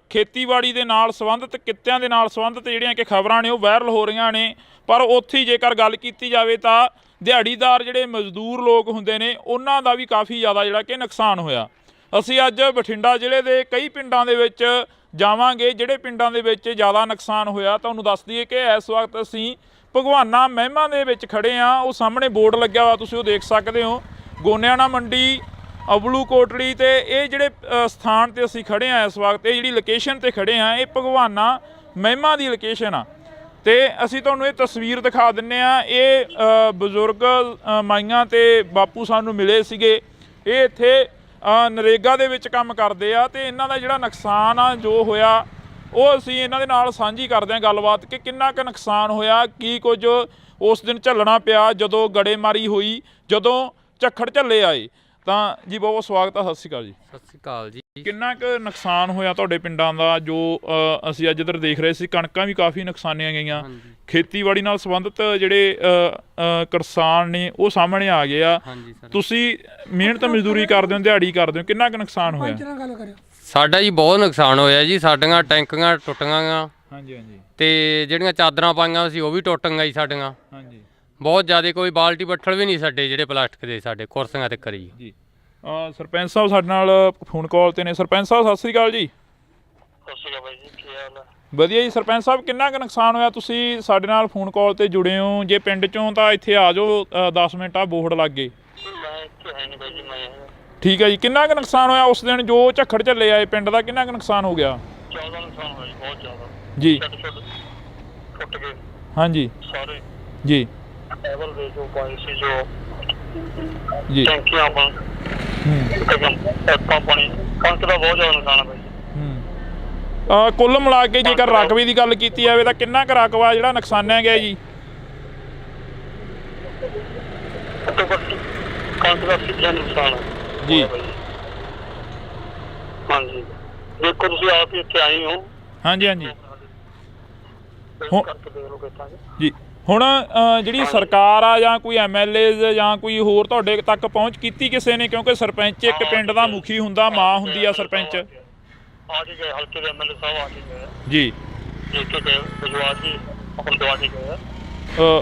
ਖੇਤੀਬਾੜੀ ਦੇ ਨਾਲ ਸੰਬੰਧਿਤ, ਕਿੱਤਿਆਂ ਦੇ ਨਾਲ ਸੰਬੰਧਿਤ ਜਿਹੜੀਆਂ ਕਿ ਖਬਰਾਂ ਨੇ ਉਹ ਵਾਇਰਲ ਹੋ ਰਹੀਆਂ ਨੇ, ਪਰ ਉੱਥੇ ਹੀ ਜੇਕਰ ਗੱਲ ਕੀਤੀ ਜਾਵੇ ਤਾਂ ਦਿਹਾੜੀਦਾਰ ਜਿਹੜੇ ਮਜ਼ਦੂਰ ਲੋਕ ਹੁੰਦੇ ਨੇ ਉਹਨਾਂ ਦਾ ਵੀ ਕਾਫੀ ਜ਼ਿਆਦਾ ਜਿਹੜਾ ਕਿ ਨੁਕਸਾਨ ਹੋਇਆ। ਅਸੀਂ ਅੱਜ ਬਠਿੰਡਾ ਜ਼ਿਲ੍ਹੇ ਦੇ ਕਈ ਪਿੰਡਾਂ ਦੇ ਵਿੱਚ ਜਾਵਾਂਗੇ, ਜਿਹੜੇ ਪਿੰਡਾਂ ਦੇ ਵਿੱਚ ਜ਼ਿਆਦਾ ਨੁਕਸਾਨ ਹੋਇਆ। ਤੁਹਾਨੂੰ ਦੱਸ ਦਈਏ ਕਿ ਇਸ ਵਕਤ ਅਸੀਂ ਭਗਵਾਨਾ ਮਹਿਮਾ ਦੇ ਵਿੱਚ ਖੜੇ ਹਾਂ। ਉਹ ਸਾਹਮਣੇ ਬੋਰਡ ਲੱਗਿਆ ਹੋਇਆ, ਤੁਸੀਂ ਉਹ ਦੇਖ ਸਕਦੇ ਹੋ, ਗੋਨਿਆਣਾ ਮੰਡੀ, ਅਬਲੂ ਕੋਟੜੀ। ਤੇ ਇਹ ਜਿਹੜੇ ਸਥਾਨ ਤੇ ਅਸੀਂ ਖੜੇ ਹਾਂ ਇਸ ਵਕਤ, ਇਹ ਜਿਹੜੀ ਲੋਕੇਸ਼ਨ ਤੇ ਖੜੇ ਹਾਂ, ਇਹ ਭਗਵਾਨਾ ਮਹਿਮਾ ਦੀ ਲੋਕੇਸ਼ਨ ਆ। ਤੇ ਅਸੀਂ ਤੁਹਾਨੂੰ ਇਹ ਤਸਵੀਰ ਦਿਖਾ ਦਿੰਨੇ ਆ। ਇਹ ਬਜ਼ੁਰਗ ਮਾਈਆਂ ਤੇ ਬਾਪੂ ਸਾਨੂੰ ਮਿਲੇ ਸੀਗੇ। ਇਹ ਇੱਥੇ ਨਰੇਗਾ ਦੇ ਵਿੱਚ ਕੰਮ ਕਰਦੇ ਆ ਤੇ ਇਹਨਾਂ ਦਾ ਜਿਹੜਾ ਨੁਕਸਾਨ ਆ ਜੋ ਹੋਇਆ ਉਹ ਅਸੀਂ ਇਹਨਾਂ ਦੇ ਨਾਲ ਸਾਂਝੀ ਕਰਦੇ ਹਾਂ ਗੱਲਬਾਤ ਕਿ ਕਿੰਨਾ ਕੁ ਨੁਕਸਾਨ ਹੋਇਆ, ਕੀ ਕੁਝ ਉਸ ਦਿਨ ਝੱਲਣਾ ਪਿਆ ਜਦੋਂ ਗੜੇਮਾਰੀ ਹੋਈ, ਜਦੋਂ ਝੱਖੜ ਝੱਲੇ ਆਏ। ਤਾਂ ਜੀ ਬਹੁਤ ਬਹੁਤ ਸਵਾਗਤ ਆ, ਸਤਿ ਸ਼੍ਰੀ ਅਕਾਲ ਜੀ। ਸਤਿ ਸ਼੍ਰੀ ਅਕਾਲ ਜੀ। ਕਿੰਨਾ ਕੁ ਨੁਕਸਾਨ ਹੋਇਆ ਤੁਹਾਡੇ ਪਿੰਡਾਂ ਦਾ ਜੋ ਅਸੀਂ ਅੱਜ ਇੱਧਰ ਦੇਖ ਰਹੇ ਸੀ? ਕਣਕਾਂ ਵੀ ਕਾਫੀ ਨੁਕਸਾਨੀਆਂ ਗਈਆਂ। ਖੇਤੀਬਾੜੀ ਨਾਲ ਸੰਬੰਧਿਤ ਜਿਹੜੇ ਕਿਸਾਨ ਨੇ ਉਹ ਸਾਹਮਣੇ ਆ ਗਏ ਆ। ਤੁਸੀਂ ਮਿਹਨਤ ਮਜ਼ਦੂਰੀ ਕਰਦੇ ਹੋ, ਦਿਹਾੜੀ ਕਰਦੇ ਹੋ, ਕਿੰਨਾ ਕੁ ਨੁਕਸਾਨ ਹੋਇਆ? ਸਾਡਾ ਜੀ ਬਹੁਤ ਨੁਕਸਾਨ ਹੋਇਆ ਜੀ। ਸਾਡੀਆਂ ਟੈਂਕੀਆਂ ਟੁੱਟ ਗਈਆਂ ਤੇ ਜਿਹੜੀਆਂ ਚਾਦਰਾਂ ਪਾਈਆਂ ਸੀ ਉਹ ਵੀ ਟੁੱਟ ਗਈਆਂ ਜੀ ਸਾਡੀਆਂ। ਬਹੁਤ ਜ਼ਿਆਦਾ, ਕੋਈ ਬਾਲਟੀ ਬੱਠਲ ਵੀ ਨਹੀਂ ਸਾਡੇ ਜਿਹੜੇ ਪਲਾਸਟਿਕ ਦੇ ਸਾਡੇ ਕੁਰਸੀਆਂ ਤੇ ਕਰੀ ਜੀ। ਸਰਪੰਚ ਸਾਹਿਬ ਸਾਡੇ ਨਾਲ ਫੋਨ ਕਾਲ ਤੇ ਨੇ। ਸਰਪੰਚ ਸਾਹਿਬ ਸਤਿ ਸ਼੍ਰੀ ਅਕਾਲ ਜੀ। ਸਤਿ ਸ਼੍ਰੀ ਅਕਾਲ ਬਾਈ ਜੀ, ਕੀ ਹਾਲ ਹੈ? ਵਧੀਆ ਜੀ। ਸਰਪੰਚ ਸਾਹਿਬ ਕਿੰਨਾ ਕੁ ਨੁਕਸਾਨ ਹੋਇਆ? ਤੁਸੀਂ ਸਾਡੇ ਨਾਲ ਫੋਨ ਕਾਲ ਤੇ ਜੁੜੇ ਹੋ, ਜੇ ਪਿੰਡ ਚੋਂ ਤਾਂ ਇੱਥੇ ਆ ਜਾਓ, 10 ਮਿੰਟ ਆ ਬੋਰਡ ਲੱਗ ਗਏ। ਮੈਂ ਇੱਥੇ ਹੈ ਨਹੀਂ ਬਾਈ ਜੀ, ਮੈਂ ਠੀਕ ਹੈ ਜੀ। ਕਿੰਨਾ ਕੁ ਨੁਕਸਾਨ ਹੋਇਆ ਉਸ ਦਿਨ ਜੋ ਝੱਖੜ ਝੱਲੇ ਆਏ ਪਿੰਡ ਦਾ? ਕਿੰਨਾ ਕੁ ਨੁਕਸਾਨ ਹੋ ਗਿਆ? ਜ਼ਿਆਦਾ ਨੁਕਸਾਨ ਹੋਇਆ ਜੀ, ਬਹੁਤ ਜ਼ਿਆਦਾ ਜੀ। ਟੁੱਟ ਗਏ ਹਾਂਜੀ ਸਾਰੇ ਜੀ ਟੇਬਲ ਦੇ ਜੋ ਪਾਏ ਸੀ, ਜੋ ਜੀ ਟੈਂਕੀਆਂ ਪਾਣੀ, ਕਣਕ ਦਾ ਬਹੁਤ ਜ਼ਿਆਦਾ ਨੁਕਸਾਨ ਹੈ ਬਾਈ ਜੀ। ਕੁੱਲ ਮਿਲਾ ਕੇ ਜੇਕਰ ਰਕਬੇ ਦੀ ਗੱਲ ਕੀਤੀ ਜਾਵੇ ਤਾਂ ਕਿੰਨਾ ਕੁ ਰਕਬਾ ਜਿਹੜਾ ਨੁਕਸਾਨਿਆ ਗਿਆ ਜੀ? ਘੱਟੋ ਘੱਟ ਕਣਕ ਦਾ 80% ਨੁਕਸਾਨ ਹੈ ਜੀ। ਹਾਂਜੀ, ਦੇਖੋ ਤੁਸੀਂ ਆਪ ਹੀ ਇੱਥੇ ਆਏ ਹੋ। ਹਾਂਜੀ ਹਾਂਜੀ ਕਰਕੇ ਦੇਖ ਲਓ ਕਿੱਦਾਂ ਜੀ। ਹੁਣ ਜਿਹੜੀ ਸਰਕਾਰ ਆ ਜਾਂ ਕੋਈ MLA ਜਾਂ ਕੋਈ ਹੋਰ ਤੁਹਾਡੇ ਤੱਕ ਪਹੁੰਚ ਕੀਤੀ ਕਿਸੇ ਨੇ? ਕਿਉਂਕਿ ਸਰਪੰਚ ਇੱਕ ਪਿੰਡ ਦਾ ਮੁਖੀ ਹੁੰਦਾ, ਮਾਂ ਹੁੰਦੀ ਆ ਸਰਪੰਚ। ਆ ਕੇ ਗਏ, ਹਲਕੇ ਦੇ MLA ਸਾਹਿਬ ਆ ਕੇ ਗਏ ਜੀ। ਦੇਖ ਕੇ ਗਏ, ਵਿਜਵਾਸ ਜੀ ਆਪਣਾ ਦਵਾ ਕੇ ਗਏ ਆ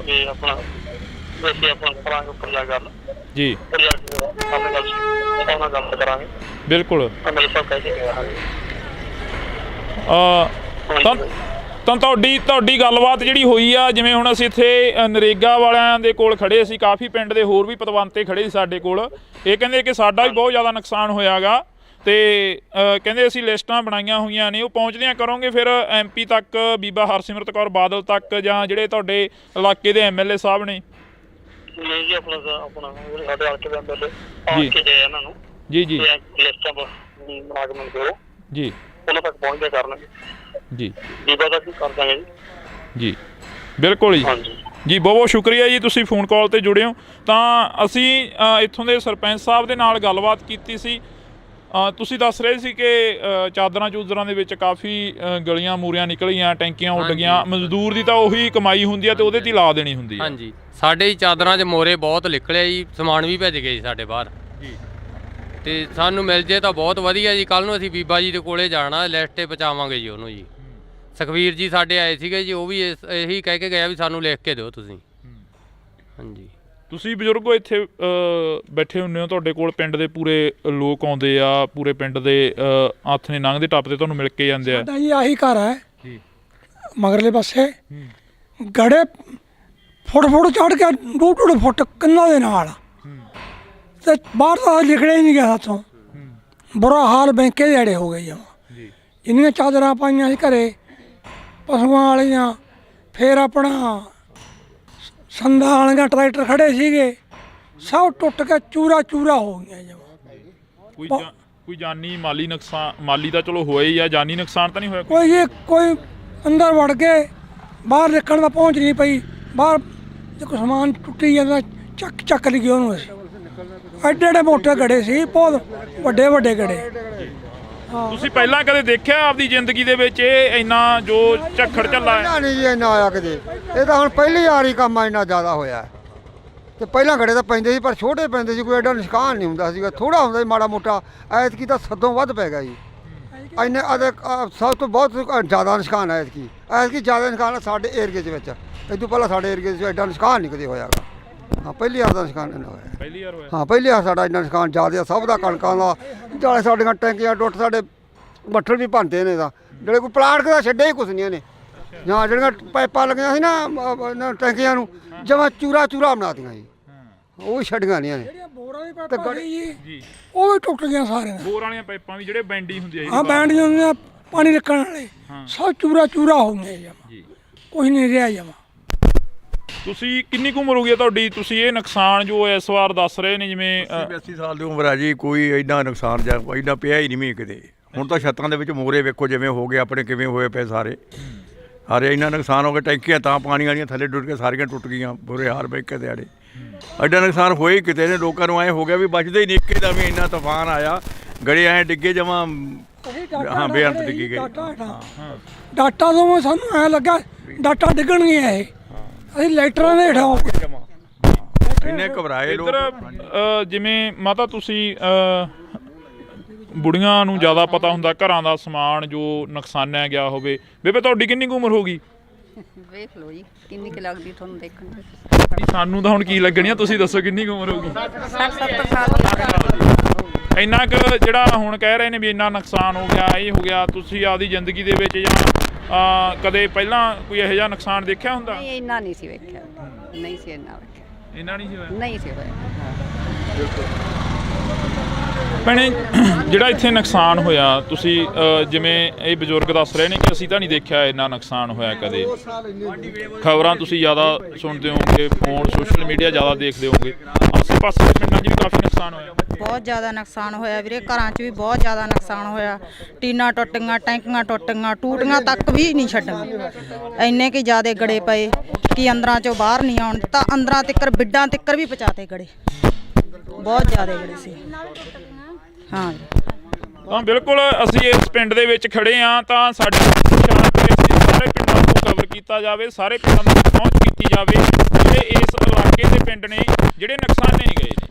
ਤੇ ਆਪਣਾ ਵੈਸੇ ਆਪਣਾ ਕਰਾਂਗੇ ਉੱਪਰ ਜਾ ਗੱਲ ਜੀ ਉੱਪਰ ਜਾ ਕੇ ਆਪਣੇ ਗੱਲ ਕਰਾਂਗੇ ਬਿਲਕੁਲ। ਮੇਰੇ ਸਭ ਕਹਿ ਕੇ ਗਿਆ ਹਾਂਜੀ ਤਾਂ ਤੁਹਾਡੀ ਗੱਲਬਾਤ ਜਿਹੜੀ ਹੋਈ ਆ, ਜਿਵੇਂ ਹੁਣ ਅਸੀਂ ਇੱਥੇ ਨਰੇਗਾ ਵਾਲਿਆਂ ਦੇ ਕੋਲ ਖੜੇ ਸੀ, ਕਾਫੀ ਪਿੰਡ ਦੇ ਹੋਰ ਵੀ ਪਤਵੰਤੇ ਖੜੇ ਸੀ ਸਾਡੇ ਕੋਲ, ਇਹ ਕਹਿੰਦੇ ਕਿ ਸਾਡਾ ਵੀ ਬਹੁਤ ਜ਼ਿਆਦਾ ਨੁਕਸਾਨ ਹੋਇਆਗਾ ਤੇ ਕਹਿੰਦੇ ਅਸੀਂ ਲਿਸਟਾਂ ਬਣਾਈਆਂ ਹੋਈਆਂ ਨੇ, ਉਹ ਪਹੁੰਚਦੀਆਂ ਕਰੋਗੇ ਫਿਰ MP ਤੱਕ, ਬੀਬਾ ਹਰਸਿਮਰਤ ਕੌਰ ਬਾਦਲ ਤੱਕ, ਜਾਂ ਜਿਹੜੇ ਤੁਹਾਡੇ ਇਲਾਕੇ ਦੇ MLA ਸਾਹਿਬ ਨੇ? ਨਹੀਂ ਜੀ ਆਪਣਾ ਸਾਡੇ ਹਲਕੇ ਦੇ ਅੰਦਰ ਆ ਕੇ ਗਏ ਇਹਨਾਂ ਨੂੰ ਜੀ ਜੀ ਲਿਸਟਾਂ ਬਣਾ ਕੇ ਮੰਗੋ ਜੀ, ਉਹਨਾਂ ਤੱਕ ਪਹੁੰਚਦੇ ਕਰਨਗੇ ਜੀ ਬੀਬਾ ਦਾ ਕੀ ਕਰ ਦਾਂਗੇ ਜੀ ਬਿਲਕੁਲ ਜੀ ਹਾਂਜੀ ਜੀ। ਬਹੁਤ ਬਹੁਤ ਸ਼ੁਕਰੀਆ ਜੀ, ਤੁਸੀਂ ਫੋਨ ਕਾਲ ਤੇ ਜੁੜੇ ਹੋ। ਤਾਂ ਅਸੀਂ ਇੱਥੋਂ ਦੇ ਸਰਪੰਚ ਸਾਹਿਬ ਦੇ ਨਾਲ ਗੱਲਬਾਤ ਕੀਤੀ ਸੀ। ਤੁਸੀਂ ਦੱਸ ਰਹੇ ਸੀ ਕਿ ਚਾਦਰਾਂ ਚੂਦਰਾਂ ਦੇ ਵਿੱਚ ਕਾਫੀ ਗਲੀਆਂ ਮੂਰੀਆਂ ਨਿਕਲੀਆਂ, ਟੈਂਕੀਆਂ ਉੱਡ ਗਈਆਂ। ਮਜ਼ਦੂਰ ਦੀ ਤਾਂ ਉਹੀ ਕਮਾਈ ਹੁੰਦੀ ਆ ਤੇ ਉਹਦੇ 'ਤੇ ਹੀ ਲਾ ਦੇਣੀ ਹੁੰਦੀ ਹੈ। ਹਾਂਜੀ, ਸਾਡੇ ਹੀ ਚਾਦਰਾਂ 'ਚ ਮੋਰੇ ਬਹੁਤ ਨਿਕਲੇ ਜੀ, ਸਮਾਨ ਵੀ ਭੇਜ ਗਏ ਜੀ ਸਾਡੇ ਬਾਹਰ ਜੀ। ਤੇ ਸਾਨੂੰ ਮਿਲ ਜੇ ਤਾਂ ਬਹੁਤ ਵਧੀਆ ਜੀ। ਕੱਲ ਨੂੰ ਅਸੀਂ ਬੀਬਾ ਜੀ ਦੇ ਕੋਲੇ ਜਾਣਾ, ਲਿਸਟ 'ਤੇ ਪਹੁੰਚਾਵਾਂਗੇ ਜੀ ਉਹਨੂੰ ਜੀ। ਸੁਖਵੀਰ ਜੀ ਸਾਡੇ ਆਏ ਸੀਗੇ ਜੀ, ਉਹ ਵੀ ਇਹੀ ਕਹਿ ਕੇ ਗਿਆ ਵੀ ਸਾਨੂੰ ਲਿਖ ਕੇ ਦਿਓ ਤੁਸੀਂ। ਹਾਂਜੀ, ਤੁਸੀਂ ਬਜ਼ੁਰਗੋ ਇੱਥੇ ਬੈਠੇ ਹੁੰਦੇ ਹੋ, ਤੁਹਾਡੇ ਕੋਲ ਪਿੰਡ ਦੇ ਪੂਰੇ ਲੋਕ ਆਉਂਦੇ ਆ, ਪੂਰੇ ਪਿੰਡ ਦੇ ਹੱਥ ਨੇ ਲੰਘਦੇ ਟੱਪਦੇ ਤੁਹਾਨੂੰ ਮਿਲ ਕੇ ਜਾਂਦੇ ਆ। ਸਾਡਾ ਜੀ ਆਹੀ ਘਰ ਹੈ ਜੀ, ਮਗਰਲੇ ਪਾਸੇ ਗੜੇ ਫੁੱਟ ਚੜ੍ਹ ਕੇ 2-2 ਫੁੱਟ ਕੰਨਾਂ ਦੇ ਨਾਲ ਤੇ ਬਾਹਰ ਤਾਂ ਨਿਕਲਿਆ ਹੀ ਨਹੀਂ ਗਿਆ ਸਾਥੋਂ। ਬੁਰਾ ਹਾਲ ਬੈਂਕੇ ਜਿਹੜੇ ਹੋ ਗਏ ਜਮਾਂ। ਇੰਨੀਆਂ ਚਾਦਰਾਂ ਪਾਈਆਂ ਸੀ ਘਰੇ ਪਸ਼ੂਆਂ ਵਾਲੀਆਂ, ਫਿਰ ਆਪਣਾ ਸੰਦਾਂ ਵਾਲੀਆਂ ਟਰੈਕਟਰ ਖੜੇ ਸੀਗੇ, ਸਭ ਟੁੱਟ ਕੇ ਚੂਰਾ ਹੋ ਗਈਆਂ ਜਮਾਂ। ਕੋਈ ਜਾਨੀ ਮਾਲੀ ਨੁਕਸਾਨ? ਮਾਲੀ ਤਾਂ ਚਲੋ ਹੋਇਆ ਹੀ ਆ, ਜਾਨੀ ਨੁਕਸਾਨ ਤਾਂ ਨਹੀਂ ਹੋਇਆ ਕੋਈ ਅੰਦਰ ਵੜ ਕੇ ਬਾਹਰ ਨਿਕਲਣ ਦਾ ਪਹੁੰਚ ਨਹੀਂ ਪਈ। ਬਾਹਰ ਜੇ ਕੋਈ ਸਮਾਨ ਟੁੱਟੀ ਜਾਂਦਾ ਚੱਕ ਲਈ ਉਹਨੂੰ। ਅਸੀਂ ਐਡੇ ਮੋਟੇ ਗੜੇ ਸੀ, ਬਹੁਤ ਵੱਡੇ ਗੜੇ। ਤੁਸੀਂ ਪਹਿਲਾਂ ਕਦੇ ਦੇਖਿਆ ਆਪਦੀ ਜ਼ਿੰਦਗੀ ਦੇ ਵਿੱਚ ਇਹ ਇੰਨਾ ਜੋ ਝੱਖੜ ਝੱਲਾ ਹੈ? ਨਹੀਂ ਜੀ ਇੰਨਾ ਆਇਆ ਕਦੇ, ਇਹ ਤਾਂ ਹੁਣ ਪਹਿਲੀ ਵਾਰੀ ਕੰਮ ਇੰਨਾ ਜ਼ਿਆਦਾ ਹੋਇਆ ਤੇ ਪਹਿਲਾਂ ਗੜੇ ਤਾਂ ਪੈਂਦੇ ਸੀ ਪਰ ਛੋਟੇ ਪੈਂਦੇ ਸੀ, ਕੋਈ ਐਡਾ ਨੁਕਸਾਨ ਨਹੀਂ ਹੁੰਦਾ ਸੀਗਾ, ਥੋੜਾ ਹੁੰਦਾ ਸੀ ਮਾੜਾ ਮੋਟਾ। ਐਤਕੀ ਤਾਂ ਸਦੋਂ ਵੱਧ ਪੈ ਗਿਆ ਜੀ। ਇੰਨੇ ਸਭ ਤੋਂ ਬਹੁਤ ਜ਼ਿਆਦਾ ਨੁਕਸਾਨ ਹੈ ਐਤਕੀ ਜ਼ਿਆਦਾ ਨੁਕਸਾਨ ਸਾਡੇ ਏਰੀਏ ਦੇ ਵਿੱਚ। ਇਹ ਤੋਂ ਪਹਿਲਾਂ ਸਾਡੇ ਏਰੀਏ 'ਚ ਐਡਾ ਨੁਕਸਾਨ ਨਹੀਂ ਕਦੇ ਹੋਇਆਗਾ। ਹਾਂ, ਪਹਿਲੀ ਵਾਰ ਦਾ ਨੁਕਸਾਨ ਇੰਨਾ ਹੋਇਆ। ਪਹਿਲੀ ਵਾਰ ਹੋਇਆ? ਹਾਂ, ਪਹਿਲੀ ਵਾਰ ਸਾਡਾ ਇੰਨਾ ਨੁਕਸਾਨ ਜ਼ਿਆਦਾ ਸਭ ਦਾ, ਕਣਕਾਂ ਦਾ, ਨਾਲੇ ਸਾਡੀਆਂ ਟੈਂਕੀਆਂ ਟੁੱਟ, ਸਾਡੇ ਮੱਠਰ ਵੀ ਭੰਦੇ ਨੇ ਤਾਂ ਜਿਹੜੇ ਕੋਈ ਪਲਾਟ ਦਾ ਛੱਡੇ ਹੀ ਕੁਛ ਨਹੀਂ ਇਹਨੇ। ਜਾਂ ਜਿਹੜੀਆਂ ਪਾਈਪਾਂ ਲੱਗੀਆਂ ਸੀ ਨਾ ਟੈਂਕੀਆਂ ਨੂੰ, ਜਮਾਂ ਚੂਰਾ ਬਣਾਤੀਆਂ ਜੀ, ਉਹ ਵੀ ਛੱਡੀਆਂ ਨਹੀਂ ਇਹਨੇ। ਬੋਰਾਂ ਦੀ ਪਾਈਪਾਂ ਜੀ ਉਹ ਵੀ ਟੁੱਟ ਗਈਆਂ ਸਾਰੀਆਂ। ਬੋਰ ਵਾਲੀਆਂ ਪਾਈਪਾਂ ਵੀ ਜਿਹੜੇ ਬੈਂਡੀ ਹੁੰਦੀ ਆ? ਹਾਂ, ਬੈਂਡੀਆਂ ਹੁੰਦੀਆਂ ਪਾਣੀ ਰੱਖਣ ਵਾਲੇ, ਸਭ ਚੂਰਾ ਹੋ ਗਏ ਜਮਾਂ, ਕੁਛ ਨਹੀਂ ਰਿਹਾ ਜਮਾਂ। ਤੁਸੀਂ ਕਿੰਨੀ ਕੁ ਉਮਰ ਹੋ ਗਈ ਤੁਹਾਡੀ? ਤੁਸੀਂ ਇਹ ਨੁਕਸਾਨ ਜੋ ਇਸ ਵਾਰ ਦੱਸ ਰਹੇ ਨੇ, ਜਿਵੇਂ 80 ਸਾਲ ਦੀ ਉਮਰ ਆ ਜੀ, ਕੋਈ ਇੰਨਾ ਨੁਕਸਾਨ ਜਾਂ ਇੰਨਾ ਪਿਆ ਹੀ ਨਹੀਂ ਮੀਂਹ ਕਿਤੇ। ਹੁਣ ਤਾਂ ਛੱਤਾਂ ਦੇ ਵਿੱਚ ਮੋਰੇ ਵੇਖੋ ਜਿਵੇਂ ਹੋ ਗਏ ਆਪਣੇ, ਕਿਵੇਂ ਹੋਏ ਪਏ ਸਾਰੇ ਇੰਨਾ ਨੁਕਸਾਨ ਹੋ ਗਿਆ। ਟੈਂਕੀਆਂ ਤਾਂ ਪਾਣੀ ਵਾਲੀਆਂ ਥੱਲੇ ਡੁੱਟ ਕੇ ਸਾਰੀਆਂ ਟੁੱਟ ਗਈਆਂ, ਬੁਰੇ ਹਾਲ ਬੈਂਕੇ ਦੇ ਆੜੇ। ਐਡਾ ਨੁਕਸਾਨ ਹੋਏ ਕਿਤੇ ਨੇ, ਲੋਕਾਂ ਨੂੰ ਐਂ ਹੋ ਗਿਆ ਵੀ ਬਚਦੇ ਹੀ ਨਹੀਂ। ਇੱਕੇ ਦਾ ਵੀ ਇੰਨਾ ਤੂਫਾਨ ਆਇਆ, ਗੜੇ ਐਂ ਡਿੱਗੇ ਜਮਾਂ, ਹਾਂ ਬੇਅੰਤ ਡਿੱਗੀ ਗਏ। ਡਾਟਾ ਤੋਂ ਸਾਨੂੰ ਐਂ ਲੱਗਾ ਡਾਟਾ ਡਿੱਗਣਗੀਆਂ ਇਹ, ਅਸੀਂ ਲਾਈਟਰਾਂ ਦੇ ਹੇਠਾਂ ਇੰਨੇ ਘਬਰਾਏ ਲੋਕ। ਇੱਧਰ ਜਿਵੇਂ ਮਾਤਾ ਤੁਸੀਂ ਬੁੜੀਆਂ ਨੂੰ ਜ਼ਿਆਦਾ ਪਤਾ ਹੁੰਦਾ ਘਰਾਂ ਦਾ ਸਮਾਨ ਜੋ ਨੁਕਸਾਨਿਆ ਗਿਆ ਹੋਵੇ। ਬੇਬੇ ਤੁਹਾਡੀ ਕਿੰਨੀ ਕੁ ਉਮਰ ਹੋ ਗਈ? ਵੇਖ ਲਓ ਜੀ ਕਿੰਨੀ ਕੁ ਲੱਗਦੀ ਤੁਹਾਨੂੰ ਦੇਖਣ ਚ। ਨਹੀਂ, ਸਾਨੂੰ ਤਾਂ ਹੁਣ ਕੀ ਲੱਗਣੀ ਆ, ਤੁਸੀਂ ਦੱਸੋ ਕਿੰਨੀ ਕੁ ਉਮਰ ਹੋ ਗਈ? 60-70 ਸਾਲ। ਇੰਨਾ ਕੁ ਜਿਹੜਾ ਹੁਣ ਕਹਿ ਰਹੇ ਨੇ ਵੀ ਇੰਨਾ ਨੁਕਸਾਨ ਹੋ ਗਿਆ, ਇਹ ਹੋ ਗਿਆ, ਤੁਸੀਂ ਆਪਦੀ ਜ਼ਿੰਦਗੀ ਦੇ ਵਿੱਚ ਜਾਂ ਕਦੇ ਪਹਿਲਾਂ ਕੋਈ ਇਹੋ ਜਿਹਾ ਨੁਕਸਾਨ ਦੇਖਿਆ ਹੁੰਦਾ? ਨਹੀਂ, ਇੰਨਾ ਨਹੀਂ ਸੀ ਵੇਖਿਆ, ਨਹੀਂ ਸੀ ਇੰਨਾ ਵੇਖਿਆ, ਇੰਨਾ ਨਹੀਂ ਸੀ ਹੋਇਆ? ਨਹੀਂ ਸੀ ਹੋਇਆ। ਭੈਣੇ, ਜਿਹੜਾ ਇੱਥੇ ਨੁਕਸਾਨ ਹੋਇਆ, ਤੁਸੀਂ ਜਿਵੇਂ ਇਹ ਬਜ਼ੁਰਗ ਦੱਸ ਰਹੇ ਨੇ ਕਿ ਅਸੀਂ ਤਾਂ ਨਹੀਂ ਦੇਖਿਆ ਇੰਨਾ ਨੁਕਸਾਨ ਹੋਇਆ ਕਦੇ। ਖਬਰਾਂ ਤੁਸੀਂ ਜ਼ਿਆਦਾ ਸੁਣਦੇ ਹੋਵੋਗੇ, ਫੋਨ ਸੋਸ਼ਲ ਮੀਡੀਆ ਜ਼ਿਆਦਾ ਦੇਖਦੇ ਹੋਵੋਗੇ, ਆਸੇ ਪਾਸੇ ਦੇ ਪਿੰਡਾਂ 'ਚ ਵੀ ਕਾਫੀ ਨੁਕਸਾਨ ਹੋਇਆ। ਬਹੁਤ ਜ਼ਿਆਦਾ ਨੁਕਸਾਨ ਹੋਇਆ ਵੀਰੇ, ਘਰਾਂ 'ਚ ਵੀ ਬਹੁਤ ਜ਼ਿਆਦਾ ਨੁਕਸਾਨ ਹੋਇਆ। ਟੀਨਾਂ ਟੁੱਟੀਆਂ, ਟੈਂਕੀਆਂ ਟੁੱਟੀਆਂ, ਟੂਟੀਆਂ ਤੱਕ ਵੀ ਨਹੀਂ ਛੱਡੀਆਂ। ਇੰਨੇ ਕਿ ਜ਼ਿਆਦਾ ਗੜੇ ਪਏ ਕਿ ਅੰਦਰਾਂ 'ਚੋਂ ਬਾਹਰ ਨਹੀਂ ਆਉਣ ਦਿੱਤਾ। ਅੰਦਰਾਂ ਤਿੱਕਰ, ਬਿੱਡਾਂ ਤਿੱਕਰ ਵੀ ਪਹੁੰਚਾਤੇ ਗੜੇ, ਬਹੁਤ ਜ਼ਿਆਦਾ ਗੜੇ ਸੀ। ਹਾਂ ਤਾਂ ਬਿਲਕੁਲ ਅਸੀਂ ਇਸ ਪਿੰਡ ਦੇ ਵਿੱਚ ਖੜੇ ਹਾਂ, ਤਾਂ ਸਾਡੇ ਸਾਰੇ ਪਿੰਡਾਂ ਨੂੰ ਕਵਰ ਕੀਤਾ ਜਾਵੇ, ਸਾਰੇ ਪਿੰਡਾਂ ਤੱਕ ਪਹੁੰਚ ਕੀਤੀ ਜਾਵੇ ਜਿਹੜੇ ਇਸ ਇਲਾਕੇ ਦੇ ਪਿੰਡ ਨੇ ਜਿਹੜੇ ਨੁਕਸਾਨੇ ਗਏ ਨੇ।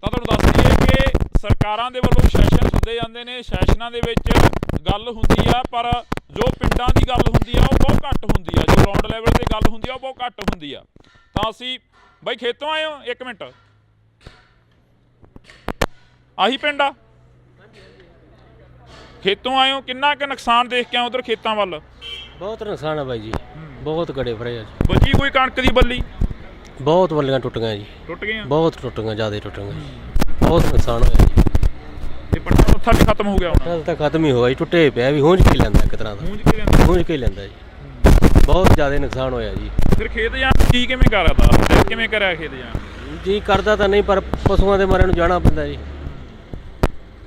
ਤਾਂ ਤੁਹਾਨੂੰ ਦੱਸ ਦਈਏ ਕਿ ਸਰਕਾਰਾਂ ਦੇ ਵੱਲੋਂ ਸੈਸ਼ਨ ਸੱਦੇ ਜਾਂਦੇ ਨੇ, ਸੈਸ਼ਨਾਂ ਦੇ ਵਿੱਚ ਗੱਲ ਹੁੰਦੀ ਆ, ਪਰ ਜੋ ਪਿੰਡਾਂ ਦੀ ਗੱਲ ਹੁੰਦੀ ਆ ਉਹ ਬਹੁਤ ਘੱਟ ਹੁੰਦੀ ਆ, ਜੋ ਗਰਾਊਂਡ ਲੈਵਲ ਤੇ ਗੱਲ ਹੁੰਦੀ ਆ ਉਹ ਬਹੁਤ ਘੱਟ ਹੁੰਦੀ ਆ। ਤਾਂ ਅਸੀਂ ਬਾਈ ਖੇਤੋਂ ਆਏ ਹੋ? ਇੱਕ ਮਿੰਟ, ਆਹੀ ਪਿੰਡ ਆ? ਖੇਤੋਂ ਆਏ ਹੋ, ਕਿੰਨਾ ਕੁ ਨੁਕਸਾਨ ਦੇਖ ਕੇ ਆਏ ਉਧਰ ਖੇਤਾਂ ਵੱਲ? ਬਹੁਤ ਨੁਕਸਾਨ ਆ ਬਾਈ ਜੀ, ਬਹੁਤ ਗੜੇ ਫੜੇ ਆ ਜੀ। ਬਚੀ ਕੋਈ ਕਣਕ ਦੀ ਬੱਲੀ? ਬਹੁਤ ਬੱਲੀਆਂ ਟੁੱਟ ਗਈਆਂ ਜੀ, ਟੁੱਟ ਗਈਆਂ, ਬਹੁਤ ਟੁੱਟ ਗਈਆਂ, ਜ਼ਿਆਦਾ ਟੁੱਟ ਗਈਆਂ, ਬਹੁਤ ਨੁਕਸਾਨ ਹੋਇਆ ਜੀ। ਤੇ ਪੱਟਾ ਉੱਥਾ ਵੀ ਖਤਮ ਹੋ ਗਿਆ ਹੁਣ? ਨਾਲ ਤਾਂ ਖਤਮ ਹੀ ਹੋਇਆ ਜੀ, ਟੁੱਟੇ ਪਿਆ ਵੀ ਹੂੰਝ ਕੇ ਲੈਂਦਾ ਇੱਕ ਤਰ੍ਹਾਂ ਦਾ, ਗੂੰਜ ਕੇ ਲੈਂਦਾ? ਹੂੰਝ ਕੇ ਲੈਂਦਾ ਜੀ, ਬਹੁਤ ਜ਼ਿਆਦਾ ਨੁਕਸਾਨ ਹੋਇਆ ਜੀ। ਫਿਰ ਖੇਤ ਜਾਣ ਕੀ ਕਿਵੇਂ ਕਰਦਾ, ਦਿਲ ਕਿਵੇਂ ਕਰਿਆ ਖੇਤ ਜਾਣ? ਜੀ ਕਰਦਾ ਤਾਂ ਨਹੀਂ, ਪਰ ਪਸ਼ੂਆਂ ਦੇ ਮਾਰੇ ਨੂੰ ਜਾਣਾ ਪੈਂਦਾ ਜੀ।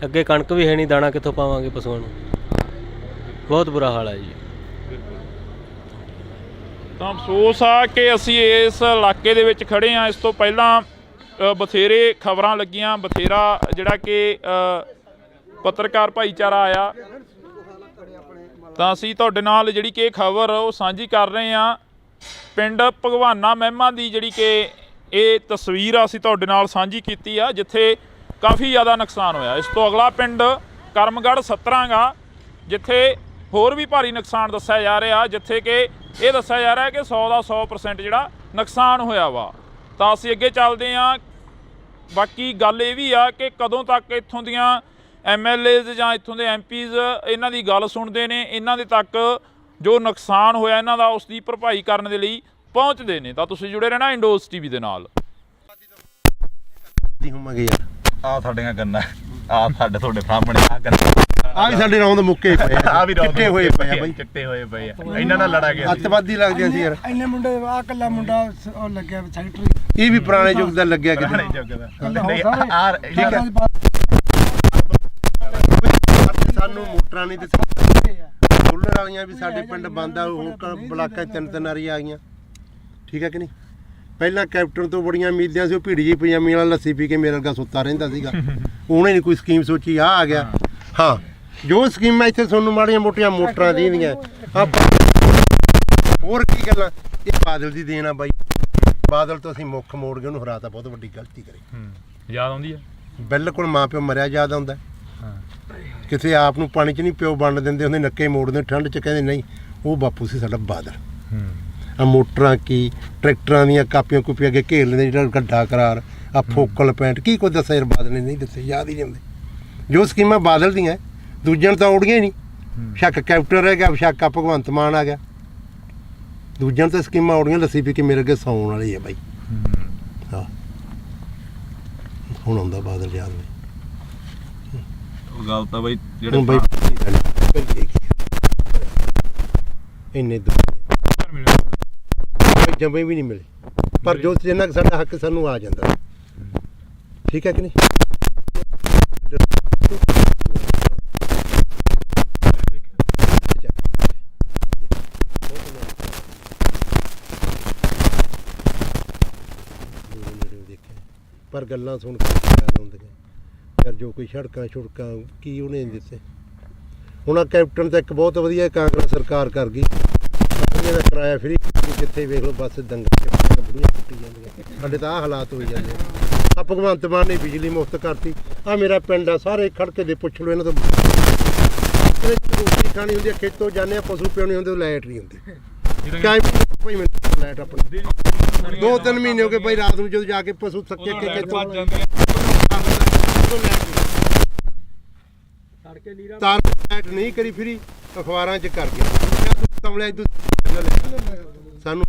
ਅੱਗੇ ਕਣਕ ਵੀ ਹੈ ਨਹੀਂ, ਦਾਣਾ ਕਿੱਥੋਂ ਪਾਵਾਂਗੇ ਪਸ਼ੂਆਂ ਨੂੰ, ਬਹੁਤ ਬੁਰਾ ਹਾਲ ਹੈ ਜੀ। ਤਾਂ ਅਫਸੋਸ ਆ ਕਿ ਅਸੀਂ ਇਸ ਇਲਾਕੇ ਦੇ ਵਿੱਚ ਖੜੇ ਹਾਂ। ਇਸ ਤੋਂ ਪਹਿਲਾਂ ਬਥੇਰੇ ਖਬਰਾਂ ਲੱਗੀਆਂ, ਬਥੇਰਾ ਜਿਹੜਾ ਕਿ ਪੱਤਰਕਾਰ ਭਾਈਚਾਰਾ ਆਇਆ, ਤਾਂ ਅਸੀਂ ਤੁਹਾਡੇ ਨਾਲ ਜਿਹੜੀ ਕਿ ਖਬਰ ਉਹ ਸਾਂਝੀ ਕਰ ਰਹੇ ਹਾਂ। ਪਿੰਡ ਭਗਵਾਨਾ ਮਹਿਮਾ ਦੀ ਜਿਹੜੀ ਕਿ ਇਹ ਤਸਵੀਰ ਆ ਅਸੀਂ ਤੁਹਾਡੇ ਨਾਲ ਸਾਂਝੀ ਕੀਤੀ ਆ, ਜਿੱਥੇ ਕਾਫੀ ਜ਼ਿਆਦਾ ਨੁਕਸਾਨ ਹੋਇਆ। ਇਸ ਤੋਂ ਅਗਲਾ ਪਿੰਡ ਕਰਮਗੜ੍ਹ 17 ਗਾ, ਜਿੱਥੇ ਹੋਰ ਵੀ ਭਾਰੀ ਨੁਕਸਾਨ ਦੱਸਿਆ ਜਾ ਰਿਹਾ, ਜਿੱਥੇ ਕਿ ਇਹ ਦੱਸਿਆ ਜਾ ਰਿਹਾ ਕਿ 100 ਦਾ 100% ਜਿਹੜਾ ਨੁਕਸਾਨ ਹੋਇਆ ਵਾ। ਤਾਂ ਅਸੀਂ ਅੱਗੇ ਚੱਲਦੇ ਹਾਂ। ਬਾਕੀ ਗੱਲ ਇਹ ਵੀ ਆ ਕਿ ਕਦੋਂ ਤੱਕ ਇੱਥੋਂ ਦੀਆਂ MLAs ਜਾਂ ਇੱਥੋਂ ਦੇ MPs ਇਹਨਾਂ ਦੀ ਗੱਲ ਸੁਣਦੇ ਨੇ, ਇਹਨਾਂ ਦੇ ਤੱਕ ਜੋ ਨੁਕਸਾਨ ਹੋਇਆ ਇਹਨਾਂ ਦਾ ਉਸ ਦੀ ਭਰਪਾਈ ਕਰਨ ਦੇ ਲਈ ਪਹੁੰਚਦੇ ਨੇ। ਤਾਂ ਤੁਸੀਂ ਜੁੜੇ ਰਹਿਣਾ ਇੰਡੋਜ਼ TV ਦੇ ਨਾਲ। ਆ ਸਾਡੀਆਂ ਗੰਨਾ, ਆ ਸਾਡੇ ਤੁਹਾਡੇ ਸਾਹਮਣੇ ਆ ਗੰਨਾ, ਆ ਵੀ ਸਾਡੇ ਰੌਂਦ ਮੁੱਕੇ ਪਏ ਆ, ਵੀ ਚਿੱਟੇ ਹੋਏ ਪਏ ਆ ਬਾਈ, ਚਿੱਟੇ ਹੋਏ ਪਏ ਆ। ਇਹਨਾਂ ਨਾਲ ਲੜਾ ਗਿਆ ਅੱਤਵਾਦੀ ਲੱਗਦੇ ਸੀ ਯਾਰ। ਇੰਨੇ ਮੁੰਡੇ ਆ ਕੱਲਾ ਮੁੰਡਾ ਉਹ ਲੱਗਿਆ ਸੈਕਟਰੀ, ਇਹ ਵੀ ਪੁਰਾਣੇ ਯੁੱਗ ਦਾ ਲੱਗਿਆ ਕਿਤੇ। ਨਹੀਂ ਆ ਠੀਕ ਹੈ, ਸਾਨੂੰ ਮੋਟਰਾਂ ਨਹੀਂ ਦਿੱਤੀ, ਸੋਲਰ ਵਾਲੀਆਂ ਵੀ ਸਾਡੇ ਪਿੰਡ ਬੰਦ ਆ, ਹੁਣ ਬਲਾਕਾਂ 'ਚ 3 ਵਾਰੀ ਆ ਗਈਆਂ। ਠੀਕ ਹੈ ਕਿ ਨਹੀਂ? ਪਹਿਲਾਂ ਕੈਪਟਨ ਤੋਂ ਬੜੀਆਂ ਉਮੀਦਾਂ ਸੀ, ਉਹ ਭੀੜੀ ਪਜਾਮੀ ਵਾਲਾ ਲੱਸੀ ਪੀ ਕੇ ਮੇਰੇ ਵਰਗਾ ਸੁੱਤਾ ਰਹਿੰਦਾ ਸੀਗਾ, ਉਹਨੇ ਨਹੀਂ ਕੋਈ ਸਕੀਮ ਸੋਚੀ, ਆ ਗਿਆ। ਹਾਂ, ਜੋ ਸਕੀਮਾਂ ਇੱਥੇ ਤੁਹਾਨੂੰ ਮਾੜੀਆਂ ਮੋਟੀਆਂ ਮੋਟਰਾਂ ਦੀਆਂ ਹੋਰ ਕੀ ਗੱਲਾਂ, ਇਹ ਬਾਦਲ ਦੀ ਦੇਣ ਆ ਬਾਈ। ਬਾਦਲ ਤੋਂ ਅਸੀਂ ਮੁੱਖ ਮੋੜ ਕੇ ਉਹਨੂੰ ਹਰਾਤਾ, ਬਹੁਤ ਵੱਡੀ ਗਲਤੀ ਕਰੀ। ਯਾਦ ਆਉਂਦੀ ਆ? ਬਿਲਕੁਲ ਮਾਂ ਪਿਓ ਮਰਿਆ ਯਾਦ ਆਉਂਦਾ। ਕਿਸੇ ਆਪ ਨੂੰ ਪਾਣੀ 'ਚ ਨਹੀਂ ਪਿਓ ਵੰਡ ਦਿੰਦੇ ਹੁੰਦੇ, ਨੱਕੇ ਮੋੜਦੇ ਠੰਡ 'ਚ, ਕਹਿੰਦੇ ਨਹੀਂ, ਉਹ ਬਾਪੂ ਸੀ ਸਾਡਾ ਬਾਦਲ। ਆ ਮੋਟਰਾਂ ਕੀ, ਟਰੈਕਟਰਾਂ ਦੀਆਂ ਕਾਪੀਆਂ ਕੂਪੀਆਂ ਅੱਗੇ ਘੇਰ ਲੈਂਦੇ, ਜਿਹੜਾ ਗੱਡਾ ਕਰਾਰ, ਆ ਫੋਕਲ ਪੈਂਟ, ਕੀ ਕੁਝ ਦੱਸਿਆ ਯਾਰ ਬਾਦਲ ਨੇ ਨਹੀਂ ਦੱਸੇ, ਯਾਦ ਹੀ ਨਹੀਂ ਆਉਂਦੇ। ਜੋ ਸਕੀਮਾਂ ਬਾਦਲ ਦੀਆਂ ਦੂਜਿਆਂ ਨੂੰ ਤਾਂ ਔੜੀਆਂ ਹੀ ਨਹੀਂ। ਸ਼ੱਕ ਕੈਪਟਨ ਰਹਿ ਗਿਆ, ਸ਼ੱਕ ਆ ਭਗਵੰਤ ਮਾਨ ਆ ਗਿਆ, ਦੂਜਿਆਂ ਨੂੰ ਤਾਂ ਸਕੀਮਾਂ ਔੜੀਆਂ, ਲੱਸੀ ਪੀ ਕੇ ਮੇਰੇ ਅੱਗੇ ਸੌਣ ਵਾਲੀ ਆ ਬਾਈ। ਹਾਂ, ਹੁਣ ਆਉਂਦਾ ਬਾਦਲ ਯਾਦ ਬਾਈ। ਗੱਲ ਤਾਂ ਬਾਈ ਹੁਣ ਬਾਈ ਇੰਨੇ ਜੰਮੇ ਵੀ ਨਹੀਂ ਮਿਲੇ, ਪਰ ਜੋ ਜਿੰਨਾ ਕੁ ਸਾਡਾ ਹੱਕ ਸਾਨੂੰ ਆ ਜਾਂਦਾ। ਠੀਕ ਹੈ ਕਿ ਨਹੀਂ? ਪਰ ਗੱਲਾਂ ਸੁਣ ਕੇ ਯਾਦ ਆਉਂਦੀਆਂ ਯਾਰ, ਜੋ ਕੋਈ ਸੜਕਾਂ ਛੁੜਕਾਂ ਕੀ ਉਹਨੇ ਦਿੱਤੇ। ਹੁਣ ਆ ਕੈਪਟਨ ਤਾਂ ਇੱਕ ਬਹੁਤ ਵਧੀਆ ਕਾਂਗਰਸ ਸਰਕਾਰ ਕਰ ਗਈ, ਦਾ ਕਿਰਾਇਆ ਫਰੀ, ਜਿੱਥੇ ਵੇਖ ਲਓ ਬਸ ਦੰਗਲ ਬੁੜੀਆਂ ਕੁੱਟੀ ਜਾਂਦੀਆਂ। ਸਾਡੇ ਤਾਂ ਆਹ ਹਾਲਾਤ ਹੋਈ ਜਾਂਦੇ ਆ। ਭਗਵੰਤ ਮਾਨ ਨੇ ਬਿਜਲੀ ਮੁਫਤ ਕਰਤੀ। ਆ ਮੇਰਾ ਪਿੰਡ ਆ, ਸਾਰੇ ਖੜਕੇ ਦੇ ਪੁੱਛ ਲਓ ਇਹਨਾਂ ਤੋਂ। ਰੋਟੀ ਖਾਣੀ ਹੁੰਦੀ ਆ, ਖੇਤੋਂ ਜਾਂਦੇ ਆ, ਪਸ਼ੂ ਪਿਉਣੇ ਹੁੰਦੇ, ਲਾਈਟ ਨਹੀਂ ਹੁੰਦੀ। ਭਾਈ ਮੈਨੂੰ ਲਾਈਟ ਆਪਣੀ 2-3 ਮਹੀਨੇ ਹੋ ਗਏ ਭਾਈ, ਰਾਤ ਨੂੰ ਜਦੋਂ ਜਾ ਕੇ ਪਸ਼ੂ ਥੱਕੇ ਕੇ ਖੇਤੋਂ ਤਾਰ ਲਾਈਟ ਨਹੀਂ ਕਰੀ ਫਰੀ, ਅਖਬਾਰਾਂ 'ਚ ਕਰ ਗਿਆ ਸਾਨੂੰ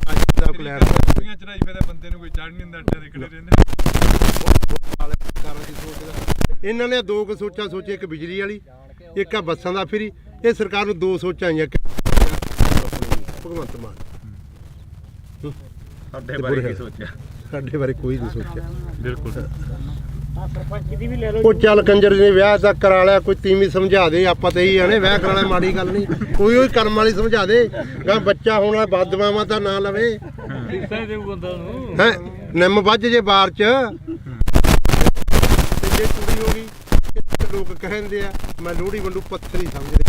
ਬੰਦੇ ਨੂੰ ਕੋਈ ਚੜ੍ਹ ਨਹੀਂ ਦਿੰਦਾ, ਖੜੇ ਰਹਿੰਦੇ। ਇਹਨਾਂ ਨੇ 2 ਕੁ ਸੋਚਾਂ ਸੋਚੀ, ਇੱਕ ਬਿਜਲੀ ਵਾਲੀ, ਇੱਕ ਆ ਬੱਸਾਂ ਦਾ ਫਰੀ। ਇਹ ਸਰਕਾਰ ਨੂੰ 2 ਸੋਚਾਂ ਆਈਆਂ ਭਗਵੰਤ ਮਾਨ। ਸਾਡੇ ਬਾਰੇ ਕੀ ਸੋਚਿਆ? ਸਾਡੇ ਬਾਰੇ ਕੋਈ ਨਹੀਂ ਸੋਚਿਆ। ਬਿਲਕੁਲ। ਉਹ ਚੱਲ ਕੰਜਰ ਨੇ ਵਿਆਹ ਤਾਂ ਕਰਾ ਲਿਆ, ਕੋਈ ਤੀਵੀਂ ਸਮਝਾ ਦੇ, ਆਪਾਂ ਤਾਂ ਇਹੀ ਆਣੇ ਵਿਆਹ ਕਰਾਣਾ ਮਾੜੀ ਗੱਲ ਨਹੀਂ, ਕੋਈ ਉਹ ਕਰਮ ਵਾਲੀ ਸਮਝਾ ਦੇ। ਗਾ ਬੱਚਾ ਹੋਣਾ ਬਦਦੁਆਵਾਂ ਤਾਂ ਨਾ ਲਵੇ, ਹੈ ਨਿੰਮ ਵੱਜ ਜੇ ਬਾਹਰ 'ਚ, ਜੇ ਕੁੜੀ ਹੋ ਗਈ। ਲੋਕ ਕਹਿੰਦੇ ਆ ਮੈਂ ਲੋਹੜੀ ਵੰਡੂ, ਪੱਥਰ ਹੀ ਸਮਝਦੇ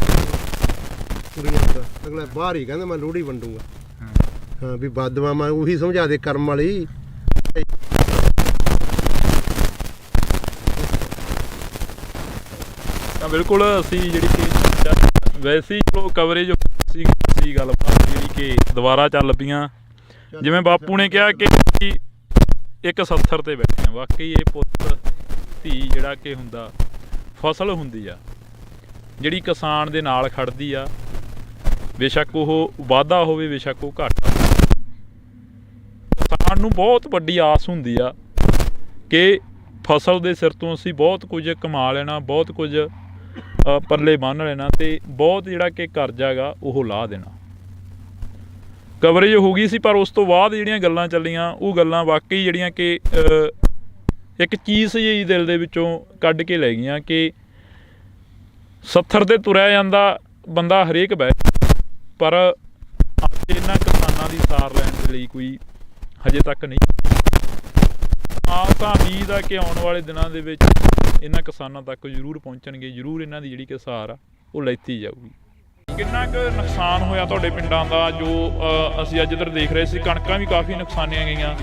ਕੁੜੀਆਂ ਦਾ। ਅਗਲਾ ਬਾਹਰ ਹੀ ਕਹਿੰਦਾ ਮੈਂ ਲੋਹੜੀ ਵੰਡੂਗਾ। ਹਾਂ ਵੀ ਬਦਦੁਆਵਾਂ ਉਹੀ ਸਮਝਾ ਦੇ ਕਰਮ ਵਾਲੀ। ਤਾਂ ਬਿਲਕੁਲ ਅਸੀਂ ਜਿਹੜੀ ਕਿ ਵੈਸੇ ਹੀ ਚਲੋ ਕਵਰੇਜ ਸੀ ਗੱਲਬਾਤ ਜਿਹੜੀ ਕਿ ਦੁਬਾਰਾ ਚੱਲ ਪਈਆਂ। ਜਿਵੇਂ ਬਾਪੂ ਨੇ ਕਿਹਾ ਕਿ ਇੱਕ 70 ਤੇ ਬੈਠੇ ਆ, ਵਾਕਈ ਇਹ ਪੁੱਤ ਧੀ ਜਿਹੜਾ ਕਿ ਹੁੰਦਾ ਫਸਲ ਹੁੰਦੀ ਆ ਜਿਹੜੀ ਕਿਸਾਨ ਦੇ ਨਾਲ ਖੜਦੀ ਆ, ਬੇਸ਼ੱਕ ਉਹ ਵਾਧਾ ਹੋਵੇ ਬੇਸ਼ੱਕ ਉਹ ਘਾਟਾ। ਕਿਸਾਨ ਨੂੰ ਬਹੁਤ ਵੱਡੀ ਆਸ ਹੁੰਦੀ ਆ ਕਿ ਫਸਲ ਦੇ ਸਿਰ ਤੋਂ ਅਸੀਂ ਬਹੁਤ ਕੁਝ ਕਮਾ ਲੈਣਾ, ਬਹੁਤ ਕੁਝ ਪੱਲੇ ਬੰਨ੍ਹ ਲੈਣਾ ਅਤੇ ਬਹੁਤ ਜਿਹੜਾ ਕਿ ਕਰਜ਼ਾ ਗਾ ਉਹ ਲਾਹ ਦੇਣਾ। ਕਵਰੇਜ ਹੋ ਗਈ ਸੀ, ਪਰ ਉਸ ਤੋਂ ਬਾਅਦ ਜਿਹੜੀਆਂ ਗੱਲਾਂ ਚੱਲੀਆਂ ਉਹ ਗੱਲਾਂ ਵਾਕਈ ਜਿਹੜੀਆਂ ਕਿ ਇੱਕ ਚੀਜ਼ ਜਿਹੀ ਦਿਲ ਦੇ ਵਿੱਚੋਂ ਕੱਢ ਕੇ ਲੈ ਗਈਆਂ ਕਿ 70 ਤੇ ਤੁਰਿਆ ਜਾਂਦਾ ਬੰਦਾ ਹਰੇਕ ਬਹਿ, ਪਰ ਅੱਜ ਇਹਨਾਂ ਕਿਸਾਨਾਂ ਦੀ ਸਾਰ ਲੈਣ ਦੇ ਲਈ ਕੋਈ ਹਜੇ ਤੱਕ ਨਹੀਂ। ਤਾਂ ਉਮੀਦ ਆ ਕਿ ਆਉਣ ਵਾਲੇ ਦਿਨਾਂ ਦੇ ਵਿੱਚ ਇਹਨਾਂ ਕਿਸਾਨਾਂ ਤੱਕ ਜ਼ਰੂਰ ਪਹੁੰਚਣਗੇ, ਜ਼ਰੂਰ ਇਹਨਾਂ ਦੀ ਜਿਹੜੀ ਕਿ ਸਾਰ ਆ ਉਹ ਲੈਤੀ ਜਾਊਗੀ। ਕਿੰਨਾ ਕੁ ਨੁਕਸਾਨ ਹੋਇਆ ਤੁਹਾਡੇ ਪਿੰਡਾਂ ਦਾ ਜੋ ਅਸੀਂ ਅੱਜ ਇੱਧਰ ਦੇਖ ਰਹੇ ਸੀ? ਕਣਕਾਂ ਵੀ ਕਾਫੀ ਨੁਕਸਾਨੀਆਂ ਗਈਆਂ।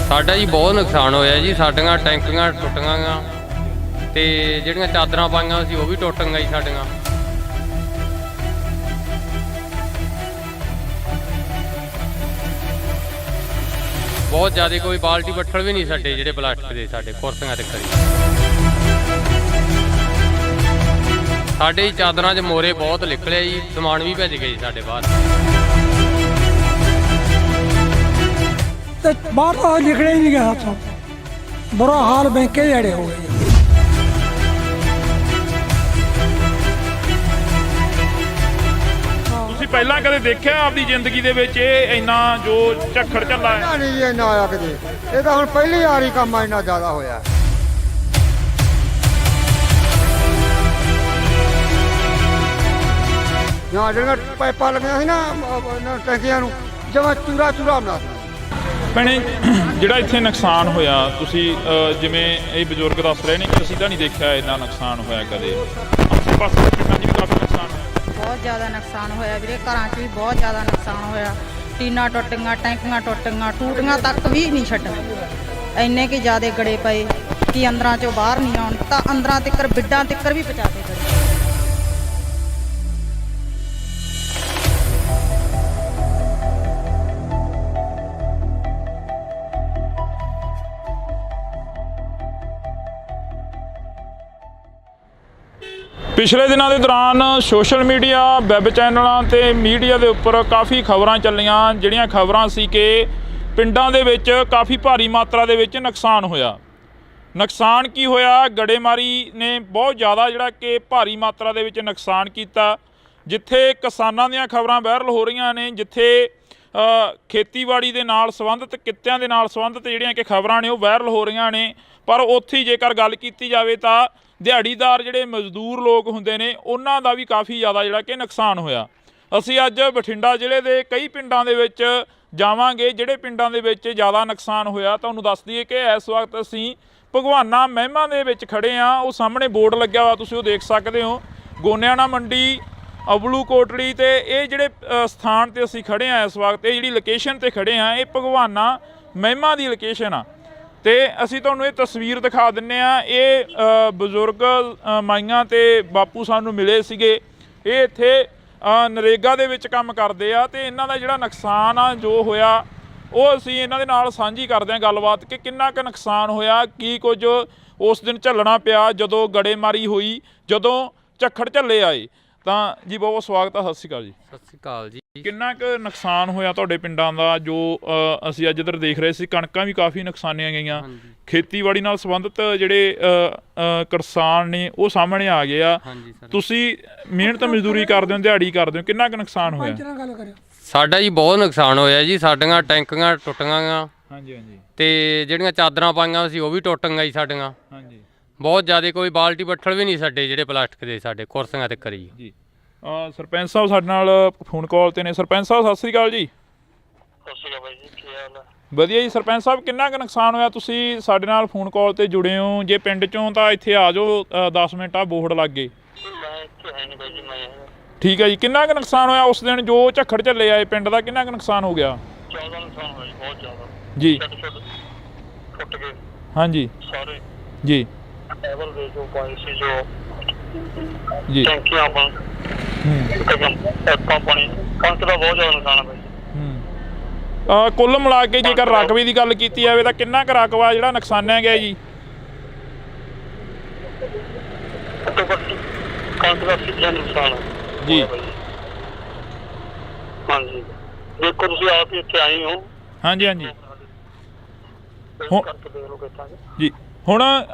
ਸਾਡਾ ਜੀ ਬਹੁਤ ਨੁਕਸਾਨ ਹੋਇਆ ਜੀ। ਸਾਡੀਆਂ ਟੈਂਕੀਆਂ ਟੁੱਟ ਗਈਆਂ ਤੇ ਜਿਹੜੀਆਂ ਚਾਦਰਾਂ ਪਾਈਆਂ ਸੀ ਉਹ ਵੀ ਟੁੱਟ ਗਈਆਂ ਜੀ ਸਾਡੀਆਂ। ਬਹੁਤ ਜ਼ਿਆਦਾ, ਕੋਈ ਬਾਲਟੀ ਬੱਠਲ ਵੀ ਨਹੀਂ ਸਾਡੇ ਜਿਹੜੇ ਪਲਾਸਟਿਕ ਦੇ ਸਾਡੇ ਕੁਰਸੀਆਂ ਤੇ ਖੜੀ। ਸਾਡੇ ਚਾਦਰਾਂ 'ਚ ਮੋਰੇ ਬਹੁਤ ਨਿਕਲਿਆ ਜੀ, ਸਮਾਨ ਵੀ ਭੱਜ ਗਏ ਸਾਡੇ ਬਾਹਰ। ਤੇ ਬਾਹਰ ਤਾਂ ਨਿਕਲੇ ਹੀ ਨਹੀਂ ਗਿਆ ਹੱਥੋਂ, ਬੁਰਾ ਹਾਲ ਬੈਂਕੇ ਜਿਹੜੇ ਹੋ ਗਏ। ਤੁਸੀਂ ਪਹਿਲਾਂ ਕਦੇ ਦੇਖਿਆ ਆਪਦੀ ਜ਼ਿੰਦਗੀ ਦੇ ਵਿੱਚ ਇਹ ਇੰਨਾ ਜੋ ਝੱਖੜ ਝੱਲਾ ਹੈ? ਨਹੀਂ ਜੀ ਇੰਨਾ ਆਇਆ ਕਿਤੇ, ਇਹ ਤਾਂ ਹੁਣ ਪਹਿਲੀ ਵਾਰੀ ਕੰਮ ਇੰਨਾ ਜ਼ਿਆਦਾ ਹੋਇਆ। ਜਾਂ ਜਿਹੜੀਆਂ ਪਾਈਪਾਂ ਲੱਗੀਆਂ ਸੀ ਨਾ ਟੈਂਕੀਆਂ ਨੂੰ, ਜਮਾਂ ਚੂਰਾ ਬਣਾ ਦਿੱਤਾ। ਭੈਣੇ, ਜਿਹੜਾ ਇੱਥੇ ਨੁਕਸਾਨ ਹੋਇਆ, ਤੁਸੀਂ ਜਿਵੇਂ ਇਹ ਬਜ਼ੁਰਗ ਦੱਸ ਰਹੇ ਨੇ ਕਿ ਅਸੀਂ ਤਾਂ ਨਹੀਂ ਦੇਖਿਆ ਇੰਨਾ ਨੁਕਸਾਨ ਹੋਇਆ ਕਦੇ, ਆਸੇ ਪਾਸੇ ਦੇ ਪਿੰਡਾਂ 'ਚ ਵੀ ਕਾਫੀ ਨੁਕਸਾਨ ਹੋਇਆ। ਬਹੁਤ ਜ਼ਿਆਦਾ ਨੁਕਸਾਨ ਹੋਇਆ ਵੀਰੇ, ਘਰਾਂ 'ਚ ਵੀ ਬਹੁਤ ਜ਼ਿਆਦਾ ਨੁਕਸਾਨ ਹੋਇਆ। ਟੀਨਾਂ ਟੁੱਟ ਗਈਆਂ, ਟੈਂਕੀਆਂ ਟੁੱਟ ਗਈਆਂ, ਟੂਟੀਆਂ ਤੱਕ ਵੀ ਨਹੀਂ ਛੱਡ। ਇੰਨੇ ਕਿ ਜ਼ਿਆਦਾ ਗੜੇ ਪਏ ਕਿ ਅੰਦਰਾਂ 'ਚੋਂ ਬਾਹਰ ਨਹੀਂ ਆਉਣ, ਤਾਂ ਅੰਦਰਾਂ ਤੱਕ ਬਿੱਡਾਂ ਤੱਕ ਵੀ ਪਹੁੰਚਾ ਦੇ ਗਏ। ਪਿਛਲੇ ਦਿਨਾਂ ਦੇ ਦੌਰਾਨ ਸੋਸ਼ਲ ਮੀਡੀਆ, ਵੈਬ ਚੈਨਲਾਂ ਤੇ ਮੀਡੀਆ ਦੇ ਉੱਪਰ ਕਾਫੀ ਖਬਰਾਂ ਚੱਲੀਆਂ, ਜਿਹੜੀਆਂ ਖਬਰਾਂ ਸੀ ਕਿ ਪਿੰਡਾਂ ਦੇ ਵਿੱਚ ਕਾਫੀ ਭਾਰੀ ਮਾਤਰਾ ਦੇ ਵਿੱਚ ਨੁਕਸਾਨ ਹੋਇਆ। ਨੁਕਸਾਨ ਕੀ ਹੋਇਆ? ਗੜੇਮਾਰੀ ਨੇ ਬਹੁਤ ਜ਼ਿਆਦਾ ਜਿਹੜਾ ਕਿ ਭਾਰੀ ਮਾਤਰਾ ਦੇ ਵਿੱਚ ਨੁਕਸਾਨ ਕੀਤਾ। ਜਿੱਥੇ ਕਿਸਾਨਾਂ ਦੀਆਂ ਖਬਰਾਂ ਵਾਇਰਲ ਹੋ ਰਹੀਆਂ ਨੇ, ਜਿੱਥੇ ਖੇਤੀਬਾੜੀ ਦੇ ਨਾਲ ਸੰਬੰਧਿਤ, ਕਿੱਤਿਆਂ ਦੇ ਨਾਲ ਸੰਬੰਧਿਤ ਜਿਹੜੀਆਂ ਕਿ ਖਬਰਾਂ ਨੇ ਉਹ ਵਾਇਰਲ ਹੋ ਰਹੀਆਂ ਨੇ, ਪਰ ਉੱਥੇ ਹੀ ਜੇਕਰ ਗੱਲ ਕੀਤੀ ਜਾਵੇ ਤਾਂ ਦਿਹਾੜੀਦਾਰ ਜਿਹੜੇ ਮਜ਼ਦੂਰ ਲੋਕ ਹੁੰਦੇ ਨੇ ਉਹਨਾਂ ਦਾ ਵੀ ਕਾਫੀ ਜ਼ਿਆਦਾ ਜਿਹੜਾ ਕਿ ਨੁਕਸਾਨ ਹੋਇਆ। ਅਸੀਂ ਅੱਜ ਬਠਿੰਡਾ ਜ਼ਿਲ੍ਹੇ ਦੇ ਕਈ ਪਿੰਡਾਂ ਦੇ ਵਿੱਚ ਜਾਵਾਂਗੇ, ਜਿਹੜੇ ਪਿੰਡਾਂ ਦੇ ਵਿੱਚ ਜ਼ਿਆਦਾ ਨੁਕਸਾਨ ਹੋਇਆ। ਤੁਹਾਨੂੰ ਦੱਸ ਦਈਏ ਕਿ ਇਸ ਵਕਤ ਅਸੀਂ ਭਗਵਾਨਾ ਮਹਿਮਾ ਦੇ ਵਿੱਚ ਖੜੇ ਹਾਂ। ਉਹ ਸਾਹਮਣੇ ਬੋਰਡ ਲੱਗਿਆ ਵਾ, ਤੁਸੀਂ ਉਹ ਦੇਖ ਸਕਦੇ ਹੋ, ਗੋਨਿਆਣਾ ਮੰਡੀ, ਅਬਲੂ ਕੋਟਲੀ। ਤੇ ਇਹ ਜਿਹੜੇ ਸਥਾਨ ਤੇ ਅਸੀਂ ਖੜੇ ਹਾਂ ਇਸ ਵਕਤ, ਇਹ ਜਿਹੜੀ ਲੋਕੇਸ਼ਨ ਤੇ ਖੜੇ ਹਾਂ, ਇਹ ਭਗਵਾਨਾ ਮਹਿਮਾ ਦੀ ਲੋਕੇਸ਼ਨ ਆ। ਤੇ ਅਸੀਂ ਤੁਹਾਨੂੰ ਇਹ ਤਸਵੀਰ ਦਿਖਾ ਦਿੰਨੇ ਆ। ਇਹ ਬਜ਼ੁਰਗ ਮਾਈਆਂ ਤੇ ਬਾਪੂ ਸਾਨੂੰ ਮਿਲੇ ਸੀਗੇ। ਇਹ ਇੱਥੇ ਨਰੇਗਾ ਦੇ ਵਿੱਚ ਕੰਮ ਕਰਦੇ ਆ ਤੇ ਇਹਨਾਂ ਦਾ ਜਿਹੜਾ ਨੁਕਸਾਨ ਆ ਜੋ ਹੋਇਆ ਉਹ ਅਸੀਂ ਇਹਨਾਂ ਦੇ ਨਾਲ ਸਾਂਝੀ ਕਰਦੇ ਹਾਂ ਗੱਲਬਾਤ ਕਿ ਕਿੰਨਾ ਕੁ ਨੁਕਸਾਨ ਹੋਇਆ, ਕੀ ਕੁਝ ਉਸ ਦਿਨ ਝੱਲਣਾ ਪਿਆ ਜਦੋਂ ਗੜੇਮਾਰੀ ਹੋਈ, ਜਦੋਂ ਝੱਖੜ ਝੱਲੇ ਆਏ। ਤਾਂ ਜੀ ਬਹੁਤ ਬਹੁਤ ਸਵਾਗਤ ਆ, ਸਤਿ ਸ਼੍ਰੀ ਅਕਾਲ ਜੀ। ਸਤਿ ਸ਼੍ਰੀ ਅਕਾਲ ਜੀ। ਕਿੰਨਾ ਕੁ ਨੁਕਸਾਨ ਹੋਇਆ ਤੁਹਾਡੇ ਪਿੰਡਾਂ ਦਾ ਜੋ ਅਸੀਂ ਅੱਜ ਇੱਧਰ ਦੇਖ ਰਹੇ ਸੀ? ਕਣਕਾਂ ਵੀ ਕਾਫੀ ਨੁਕਸਾਨੀਆਂ ਗਈਆਂ। ਖੇਤੀਬਾੜੀ ਨਾਲ ਸੰਬੰਧਿਤ ਜਿਹੜੇ ਕਿਸਾਨ ਨੇ ਉਹ ਸਾਹਮਣੇ ਆ ਗਏ ਆ। ਤੁਸੀਂ ਮਿਹਨਤ ਮਜ਼ਦੂਰੀ ਕਰਦੇ ਹੋ, ਦਿਹਾੜੀ ਕਰਦੇ ਹੋ, ਕਿੰਨਾ ਕੁ ਨੁਕਸਾਨ ਹੋਇਆ? ਸਾਡਾ ਜੀ ਬਹੁਤ ਨੁਕਸਾਨ ਹੋਇਆ ਜੀ। ਸਾਡੀਆਂ ਟੈਂਕੀਆਂ ਟੁੱਟ ਗਈਆਂ ਤੇ ਜਿਹੜੀਆਂ ਚਾਦਰਾਂ ਪਾਈਆਂ ਸੀ ਉਹ ਵੀ ਟੁੱਟ ਗਈਆਂ ਜੀ ਸਾਡੀਆਂ। ਬਹੁਤ ਜ਼ਿਆਦਾ, ਕੋਈ ਬਾਲਟੀ ਬੱਠਲ ਵੀ ਨਹੀਂ ਸਾਡੇ ਜਿਹੜੇ ਪਲਾਸਟਿਕ ਦੇ ਸਾਡੇ ਕੁਰਸੀਆਂ ਤੇ ਖੜੀ ਜੀ। ਸਰਪੰਚ ਸਾਹਿਬ ਸਾਡੇ ਨਾਲ ਫੋਨ ਕਾਲ ਤੇ ਨੇ। ਸਰਪੰਚ ਸਾਹਿਬ ਸਤਿ ਸ਼੍ਰੀ ਅਕਾਲ ਜੀ। ਸਤਿ ਸ਼੍ਰੀ ਅਕਾਲ ਬਾਈ ਜੀ, ਕੀ ਹਾਲ ਹੈ? ਵਧੀਆ ਜੀ। ਸਰਪੰਚ ਸਾਹਿਬ ਕਿੰਨਾ ਕੁ ਨੁਕਸਾਨ ਹੋਇਆ? ਤੁਸੀਂ ਸਾਡੇ ਨਾਲ ਫੋਨ ਕਾਲ ਤੇ ਜੁੜੇ ਹੋ, ਜੇ ਪਿੰਡ ਚੋਂ ਤਾਂ ਇੱਥੇ ਆ ਜਾਓ, 10 ਮਿੰਟ ਆ ਬੋਰਡ ਲੱਗ ਗਏ। ਮੈਂ ਇੱਥੇ ਹੈ ਨਹੀਂ ਬਾਈ ਜੀ, ਮੈਂ ਠੀਕ ਹੈ ਜੀ। ਕਿੰਨਾ ਕੁ ਨੁਕਸਾਨ ਹੋਇਆ ਉਸ ਦਿਨ ਜੋ ਝੱਖੜ ਝੱਲੇ ਆਏ ਪਿੰਡ ਦਾ? ਕਿੰਨਾ ਕੁ ਨੁਕਸਾਨ ਹੋ ਗਿਆ? ਜ਼ਿਆਦਾ ਨੁਕਸਾਨ ਹੋਇਆ ਜੀ, ਬਹੁਤ ਜ਼ਿਆਦਾ ਜੀ। ਟੁੱਟ ਗਏ। हाँ जी ਸਾਰੇ जी ਲੈਵਲ ਦੇ ਜੋ ਪਾਏ ਸੀ ਜੋ जी ਟੈਂਕੀਆਂ ਬਣ ਟੈਂਕਾਂ ਪਾਣੀ ਕਣਕ ਦਾ ਬਹੁਤ ਜ਼ਿਆਦਾ ਨੁਕਸਾਨ ਹੈ ਬਾਈ। ਕੁੱਲ ਮਿਲਾ ਕੇ ਜੇਕਰ ਰਕਬੇ ਦੀ ਗੱਲ ਕੀਤੀ ਜਾਵੇ ਤਾਂ ਕਿੰਨਾ ਕੁ ਰਕਬਾ ਜਿਹੜਾ ਨੁਕਸਾਨਿਆ ਗਿਆ ਜੀ? ਘੱਟੋ ਘੱਟ ਕਣਕ ਦਾ 80% ਨੁਕਸਾਨ ਹੈ ਜੀ। ਹਾਂਜੀ ਦੇਖੋ ਤੁਸੀਂ ਆਪ ਹੀ ਇੱਥੇ ਆਏ ਹੋ ਹਾਂਜੀ ਹਾਂਜੀ ਕਰਕੇ ਦੇਖ ਲਓ ਕਿੱਦਾਂ ਜੀ। ਹੁਣ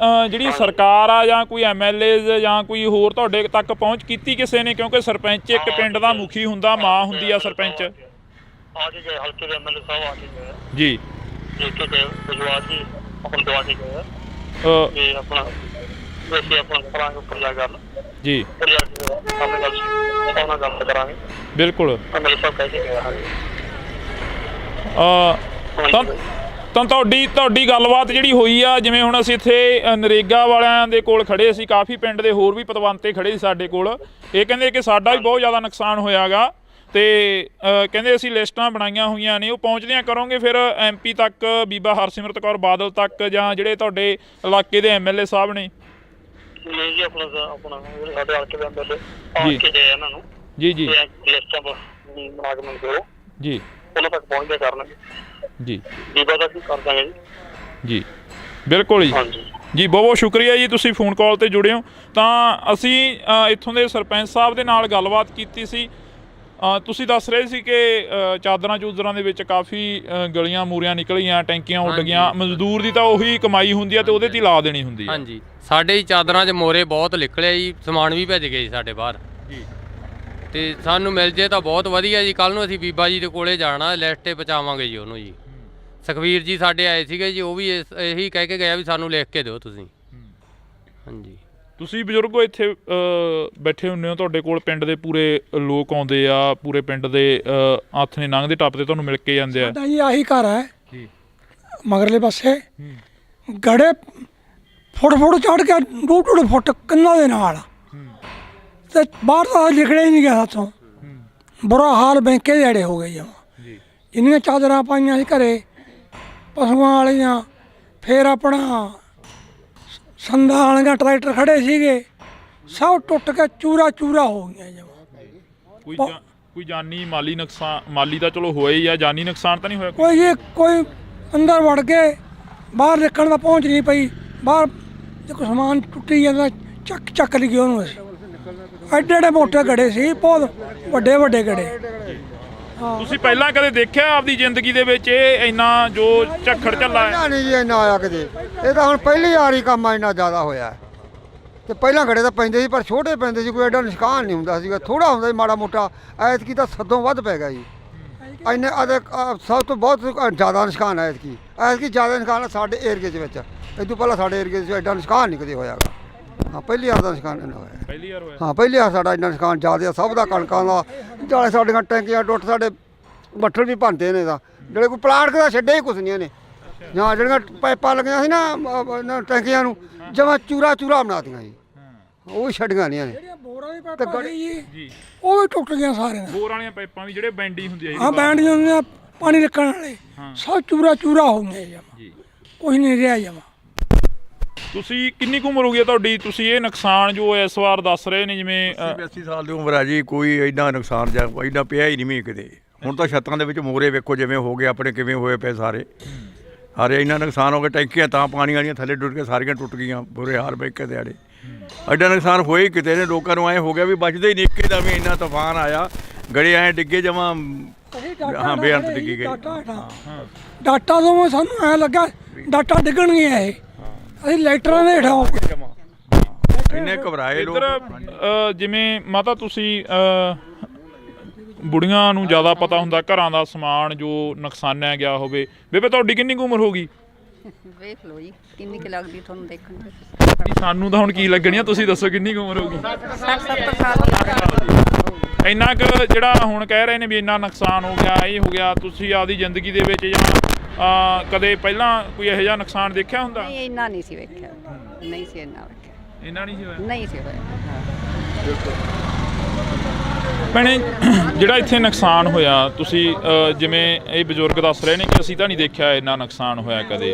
ਜਿਹੜੀ ਸਰਕਾਰ ਆ ਜਾਂ ਕੋਈ ਐਮਐਲਏ ਜਾਂ ਕੋਈ ਹੋਰ ਤੁਹਾਡੇ ਤੱਕ ਪਹੁੰਚ ਕੀਤੀ ਕਿਸੇ ਨੇ? ਕਿਉਂਕਿ ਸਰਪੰਚ ਇੱਕ ਪਿੰਡ ਦਾ ਮੁਖੀ ਹੁੰਦਾ, ਮਾਂ ਹੁੰਦੀ ਆ ਸਰਪੰਚ। ਆ ਕੇ ਗਏ ਹਲਕੇ ਦੇ ਐਮਐਲਏ ਸਾਹਿਬ ਆ ਕੇ ਗਏ ਜੀ ਦੇਖ ਕੇ ਗਏ ਵਿਜਵਾਸ ਜੀ ਆਪਣਾ ਦਵਾ ਕੇ ਗਏ ਤੇ ਆਪਣਾ ਵੈਸੇ ਆਪਣਾ ਕਰਾਂਗੇ ਉੱਪਰ ਜਾ ਗੱਲ ਜੀ ਉੱਪਰ ਜਾ ਕੇ ਆਪਣੇ ਗੱਲ ਸਭ ਨਾਲ ਗੱਲ ਕਰਾਂਗੇ ਬਿਲਕੁਲ। ਐਮਐਲਏ ਸਾਹਿਬ ਕਹਿ ਕੇ ਗਏ ਹਾਂਜੀ ਤਾਂ ਤੁਹਾਡੀ ਗੱਲਬਾਤ ਜਿਹੜੀ ਹੋਈ ਆ, ਜਿਵੇਂ ਹੁਣ ਅਸੀਂ ਇੱਥੇ ਨਰੇਗਾ ਵਾਲਿਆਂ ਦੇ ਕੋਲ ਖੜੇ ਸੀ, ਕਾਫੀ ਪਿੰਡ ਦੇ ਹੋਰ ਵੀ ਪਤਵੰਤੇ ਖੜੇ ਸੀ ਸਾਡੇ ਕੋਲ, ਇਹ ਕਹਿੰਦੇ ਕਿ ਸਾਡਾ ਵੀ ਬਹੁਤ ਜ਼ਿਆਦਾ ਨੁਕਸਾਨ ਹੋਇਆਗਾ ਤੇ ਕਹਿੰਦੇ ਅਸੀਂ ਲਿਸਟਾਂ ਬਣਾਈਆਂ ਹੋਈਆਂ ਨੇ, ਉਹ ਪਹੁੰਚਦੀਆਂ ਕਰੋਗੇ ਫਿਰ ਐਮਪੀ ਤੱਕ, ਬੀਬਾ ਹਰਸਿਮਰਤ ਕੌਰ ਬਾਦਲ ਤੱਕ, ਜਾਂ ਜਿਹੜੇ ਤੁਹਾਡੇ ਇਲਾਕੇ ਦੇ ਐਮਐਲਏ ਸਾਹਿਬ ਨੇ? ਨਹੀਂ ਜੀ ਆਪਣਾ ਜਿਹੜੇ ਸਾਡੇ ਹਲਕੇ ਦੇ ਐਮਐਲਏ ਆ ਕੇ ਗਏ ਇਹਨਾਂ ਨੂੰ ਜੀ ਜੀ ਲਿਸਟਾਂ ਬਣਾ ਕੇ ਮੰਗੋ ਜੀ, ਉਹਨਾਂ ਤੱਕ ਪਹੁੰਚਦੇ ਕਰਨਗੇ ਜੀ ਬੀਬਾ ਤੱਕ ਵੀ ਕਰ ਦਾਂਗੇ ਜੀ। ਜੀ ਬਿਲਕੁਲ ਜੀ ਹਾਂਜੀ ਜੀ, ਬਹੁਤ ਬਹੁਤ ਸ਼ੁਕਰੀਆ ਜੀ, ਤੁਸੀਂ ਫੋਨ ਕਾਲ ਤੇ ਜੁੜੇ ਹੋ। ਤਾਂ ਅਸੀਂ ਇੱਥੋਂ ਦੇ ਸਰਪੰਚ ਸਾਹਿਬ ਦੇ ਨਾਲ ਗੱਲਬਾਤ ਕੀਤੀ ਸੀ। ਤੁਸੀਂ ਦੱਸ ਰਹੇ ਸੀ ਕਿ ਚਾਦਰਾਂ ਚੂਦਰਾਂ ਦੇ ਵਿੱਚ ਕਾਫੀ ਗਲੀਆਂ ਮੂਰੀਆਂ ਨਿਕਲੀਆਂ, ਟੈਂਕੀਆਂ ਉੱਡ ਗਈਆਂ। ਮਜ਼ਦੂਰ ਦੀ ਤਾਂ ਉਹੀ ਕਮਾਈ ਹੁੰਦੀ ਆ ਤੇ ਉਹਦੇ 'ਤੇ ਹੀ ਲਾ ਦੇਣੀ ਹੁੰਦੀ ਆ। ਹਾਂਜੀ ਸਾਡੇ ਹੀ ਚਾਦਰਾਂ 'ਚ ਮੋਰੇ ਬਹੁਤ ਨਿਕਲਿਆ ਜੀ, ਸਮਾਨ ਵੀ ਭੇਜ ਗਏ ਜੀ ਸਾਡੇ ਬਾਹਰ ਜੀ। ਤੇ ਸਾਨੂੰ ਮਿਲ ਜੇ ਤਾਂ ਬਹੁਤ ਵਧੀਆ ਜੀ। ਕੱਲ ਨੂੰ ਅਸੀਂ ਬੀਬਾ ਜੀ ਦੇ ਕੋਲੇ ਜਾਣਾ, ਲਿਸਟ 'ਤੇ ਪਹੁੰਚਾਵਾਂਗੇ ਜੀ ਉਹਨੂੰ ਜੀ। ਸੁਖਵੀਰ ਜੀ ਸਾਡੇ ਆਏ ਸੀਗੇ ਜੀ, ਉਹ ਵੀ ਇਹੀ ਕਹਿ ਕੇ ਗਿਆ ਵੀ ਸਾਨੂੰ ਲਿਖ ਕੇ ਦਿਓ ਤੁਸੀਂ। ਹਾਂਜੀ ਤੁਸੀਂ ਬਜ਼ੁਰਗੋ ਇੱਥੇ ਬੈਠੇ ਹੁੰਦੇ ਹੋ, ਤੁਹਾਡੇ ਕੋਲ ਪਿੰਡ ਦੇ ਪੂਰੇ ਲੋਕ ਆਉਂਦੇ ਆ, ਪੂਰੇ ਪਿੰਡ ਦੇ ਹੱਥ ਨੇ ਲੰਘਦੇ ਟੱਪਦੇ ਤੁਹਾਨੂੰ ਮਿਲ ਕੇ ਜਾਂਦੇ ਆ। ਸਾਡਾ ਜੀ ਆਹੀ ਘਰ ਹੈ ਜੀ ਮਗਰਲੇ ਪਾਸੇ, ਗੜੇ ਫੁੱਟ ਚੜ੍ਹ ਕੇ 2-2 ਫੁੱਟ ਕੰਨਾਂ ਦੇ ਨਾਲ, ਤੇ ਬਾਹਰ ਤਾਂ ਨਿਕਲਿਆ ਹੀ ਨਹੀਂ ਗਿਆ ਸਾਥੋਂ। ਬੁਰਾ ਹਾਲ ਬੈਂਕੇ ਜਿਹੜੇ ਹੋ ਗਏ ਜਮਾਂ। ਇੰਨੀਆਂ ਚਾਦਰਾਂ ਪਾਈਆਂ ਸੀ ਘਰੇ ਪਸ਼ੂਆਂ ਵਾਲੀਆਂ, ਫਿਰ ਆਪਣਾ ਸੰਦਾਂ ਵਾਲੀਆਂ ਟਰੈਕਟਰ ਖੜੇ ਸੀਗੇ, ਸਭ ਟੁੱਟ ਕੇ ਚੂਰਾ ਹੋ ਗਈਆਂ ਜਮਾਂ। ਕੋਈ ਜਾਨੀ ਮਾਲੀ ਨੁਕਸਾਨ? ਮਾਲੀ ਤਾਂ ਚਲੋ ਹੋਇਆ ਹੀ ਆ, ਜਾਨੀ ਨੁਕਸਾਨ ਤਾਂ ਨਹੀਂ ਹੋਇਆ ਕੋਈ ਅੰਦਰ ਵੜ ਕੇ ਬਾਹਰ ਨਿਕਲਣ ਦਾ ਪਹੁੰਚ ਨਹੀਂ ਪਈ। ਬਾਹਰ ਜੇ ਕੋਈ ਸਮਾਨ ਟੁੱਟੀ ਜਾਂਦਾ ਚੱਕ ਲਈ ਉਹਨੂੰ। ਅਸੀਂ ਐਡੇ ਮੋਟੇ ਗੜੇ ਸੀ, ਬਹੁਤ ਵੱਡੇ ਗੜੇ। ਤੁਸੀਂ ਪਹਿਲਾਂ ਕਦੇ ਦੇਖਿਆ ਆਪਦੀ ਜ਼ਿੰਦਗੀ ਦੇ ਵਿੱਚ ਇਹ ਇੰਨਾ ਜੋ ਝੱਖੜ ਝੱਲਾ ਹੈ? ਨਹੀਂ ਜੀ ਇੰਨਾ ਆਇਆ ਕਦੇ, ਇਹ ਤਾਂ ਹੁਣ ਪਹਿਲੀ ਵਾਰੀ ਕੰਮ ਇੰਨਾ ਜ਼ਿਆਦਾ ਹੋਇਆ। ਤੇ ਪਹਿਲਾਂ ਗੜੇ ਤਾਂ ਪੈਂਦੇ ਸੀ ਪਰ ਛੋਟੇ ਪੈਂਦੇ ਸੀ, ਕੋਈ ਐਡਾ ਨੁਕਸਾਨ ਨਹੀਂ ਹੁੰਦਾ ਸੀਗਾ, ਥੋੜਾ ਹੁੰਦਾ ਸੀ ਮਾੜਾ ਮੋਟਾ। ਐਤਕੀ ਤਾਂ ਸਦੋਂ ਵੱਧ ਪੈ ਗਿਆ ਜੀ। ਇੰਨੇ ਸਭ ਤੋਂ ਬਹੁਤ ਜ਼ਿਆਦਾ ਨੁਕਸਾਨ ਹੈ ਐਤਕੀ ਜ਼ਿਆਦਾ ਨੁਕਸਾਨ ਸਾਡੇ ਏਰੀਏ ਦੇ ਵਿੱਚ। ਇਹ ਤੋਂ ਪਹਿਲਾਂ ਸਾਡੇ ਏਰੀਏ 'ਚ ਐਡਾ ਨੁਕਸਾਨ ਨਹੀਂ ਕਦੇ ਹੋਇਆਗਾ। ਹਾਂ ਪਹਿਲੀ ਵਾਰ ਦਾ ਨੁਕਸਾਨ ਇੰਨਾ ਹੋਇਆ। ਪਹਿਲੀ ਵਾਰ ਹੋਇਆ? ਹਾਂ ਪਹਿਲੀ ਵਾਰ ਸਾਡਾ ਇੰਨਾ ਨੁਕਸਾਨ ਜ਼ਿਆਦਾ ਸਭ ਦਾ, ਕਣਕਾਂ ਦਾ, ਨਾਲੇ ਸਾਡੀਆਂ ਟੈਂਕੀਆਂ ਟੁੱਟ, ਸਾਡੇ ਬੱਠਲ ਵੀ ਭੰਦੇ ਨੇ। ਤਾਂ ਜਿਹੜੇ ਕੋਈ ਪਲਾਟ ਦਾ ਛੱਡੇ ਹੀ ਕੁਛ ਨਹੀਂ ਇਹਨੇ। ਜਾਂ ਜਿਹੜੀਆਂ ਪਾਈਪਾਂ ਲੱਗੀਆਂ ਸੀ ਨਾ ਟੈਂਕੀਆਂ ਨੂੰ, ਜਮਾਂ ਚੂਰਾ ਬਣਾਤੀਆਂ ਜੀ, ਉਹ ਵੀ ਛੱਡੀਆਂ ਨਹੀਂ ਇਹਨੇ। ਬੋਰਾਂ ਦੀ ਪਾਈਪਾਂ ਜੀ ਉਹ ਵੀ ਟੁੱਟ ਗਈਆਂ ਸਾਰੀਆਂ। ਬੋਰ ਵਾਲੀਆਂ ਪਾਈਪਾਂ ਵੀ ਜਿਹੜੇ ਬੈਂਡੀ ਹੁੰਦੀ ਆ? ਹਾਂ ਬੈਂਡ ਹੁੰਦੀਆਂ, ਪਾਣੀ ਰੱਖਣ ਵਾਲੇ, ਸਭ ਚੂਰਾ ਹੋ ਗਏ ਜਮਾਂ, ਕੁਛ ਨਹੀਂ ਰਿਹਾ ਜਮਾਂ। ਤੁਸੀਂ ਕਿੰਨੀ ਕੁ ਉਮਰ ਹੋ ਗਈ ਤੁਹਾਡੀ? ਤੁਸੀਂ ਇਹ ਨੁਕਸਾਨ ਜੋ ਇਸ ਵਾਰ ਦੱਸ ਰਹੇ ਨੇ, ਜਿਵੇਂ 80 ਸਾਲ ਦੀ ਉਮਰ ਆ ਜੀ, ਕੋਈ ਐਡਾ ਨੁਕਸਾਨ ਜਾਂ ਐਡਾ ਪਿਆ ਹੀ ਨਹੀਂ ਮੀਂਹ ਕਿਤੇ। ਹੁਣ ਤਾਂ ਛੱਤਾਂ ਦੇ ਵਿੱਚ ਮੋਰੇ ਵੇਖੋ ਜਿਵੇਂ ਹੋ ਗਏ ਆਪਣੇ, ਕਿਵੇਂ ਹੋਏ ਪਏ ਸਾਰੇ ਇੰਨਾ ਨੁਕਸਾਨ ਹੋ ਗਿਆ। ਟੈਂਕੀਆਂ ਤਾਂ ਪਾਣੀ ਵਾਲੀਆਂ ਥੱਲੇ ਡੁੱਟ ਕੇ ਸਾਰੀਆਂ ਟੁੱਟ ਗਈਆਂ, ਬੁਰੇ ਹਾਲ ਬੈਂਕੇ ਦਿਹਾੜੇ। ਐਡਾ ਨੁਕਸਾਨ ਹੋਇਆ ਹੀ ਕਿਤੇ ਨੇ। ਲੋਕਾਂ ਨੂੰ ਐਂ ਹੋ ਗਿਆ ਵੀ ਬਚਦੇ ਹੀ ਨਹੀਂ, ਇੱਕੇ ਦਾ ਵੀ ਇੰਨਾ ਤੂਫਾਨ ਆਇਆ, ਗੜੇ ਐਂ ਡਿੱਗੇ ਜਮਾਂ, ਹਾਂ ਬੇਅੰਤ ਡਿੱਗੀ ਗਏ। ਡਾਟਾ ਤੋਂ ਸਾਨੂੰ ਐਂ ਲੱਗਾ ਡਾਟਾ ਡਿੱਗਣਗੀਆਂ ਇਹ, ਅਸੀਂ ਲਾਈਟਰਾਂ ਦੇ ਹੇਠਾਂ ਇੰਨੇ ਘਬਰਾਏ ਲੋਕ। ਇੱਧਰ ਜਿਵੇਂ ਮਾਤਾ ਤੁਸੀਂ ਬੁੜੀਆਂ ਨੂੰ ਜ਼ਿਆਦਾ ਪਤਾ ਹੁੰਦਾ ਘਰਾਂ ਦਾ ਸਮਾਨ ਜੋ ਨੁਕਸਾਨਿਆ ਗਿਆ ਹੋਵੇ। ਬੇਬੇ ਤੁਹਾਡੀ ਕਿੰਨੀ ਕੁ ਉਮਰ ਹੋ ਗਈ? ਵੇਖ ਲਓ ਜੀ ਕਿੰਨੀ ਕੁ ਲੱਗਦੀ ਤੁਹਾਨੂੰ ਦੇਖਣ ਦੇ। ਨਹੀਂ ਸਾਨੂੰ ਤਾਂ ਹੁਣ ਕੀ ਲੱਗਣੀ ਆ, ਤੁਸੀਂ ਦੱਸੋ ਕਿੰਨੀ ਕੁ ਉਮਰ ਹੋ ਗਈ? 60-70 ਸਾਲ। ਇੰਨਾ ਕੁ ਜਿਹੜਾ ਹੁਣ ਕਹਿ ਰਹੇ ਨੇ ਵੀ ਇੰਨਾ ਨੁਕਸਾਨ ਹੋ ਗਿਆ, ਇਹ ਹੋ ਗਿਆ, ਤੁਸੀਂ ਆਪਦੀ ਜ਼ਿੰਦਗੀ ਦੇ ਵਿੱਚ ਜਾਂ ਕਦੇ ਪਹਿਲਾਂ ਕੋਈ ਇਹੋ ਜਿਹਾ ਨੁਕਸਾਨ ਦੇਖਿਆ ਹੁੰਦਾ? ਨਹੀਂ ਇੰਨਾ ਨਹੀਂ ਸੀ ਵੇਖਿਆ, ਨਹੀਂ ਸੀ ਇੰਨਾ ਵੇਖਿਆ। ਇੰਨਾ ਨਹੀਂ ਸੀ ਹੋਇਆ? ਨਹੀਂ ਸੀ ਹੋਇਆ। ਭੈਣੇ ਜਿਹੜਾ ਇੱਥੇ ਨੁਕਸਾਨ ਹੋਇਆ ਤੁਸੀਂ ਜਿਵੇਂ ਇਹ ਬਜ਼ੁਰਗ ਦੱਸ ਰਹੇ ਨੇ ਕਿ ਅਸੀਂ ਤਾਂ ਨਹੀਂ ਦੇਖਿਆ ਇੰਨਾ ਨੁਕਸਾਨ ਹੋਇਆ ਕਦੇ।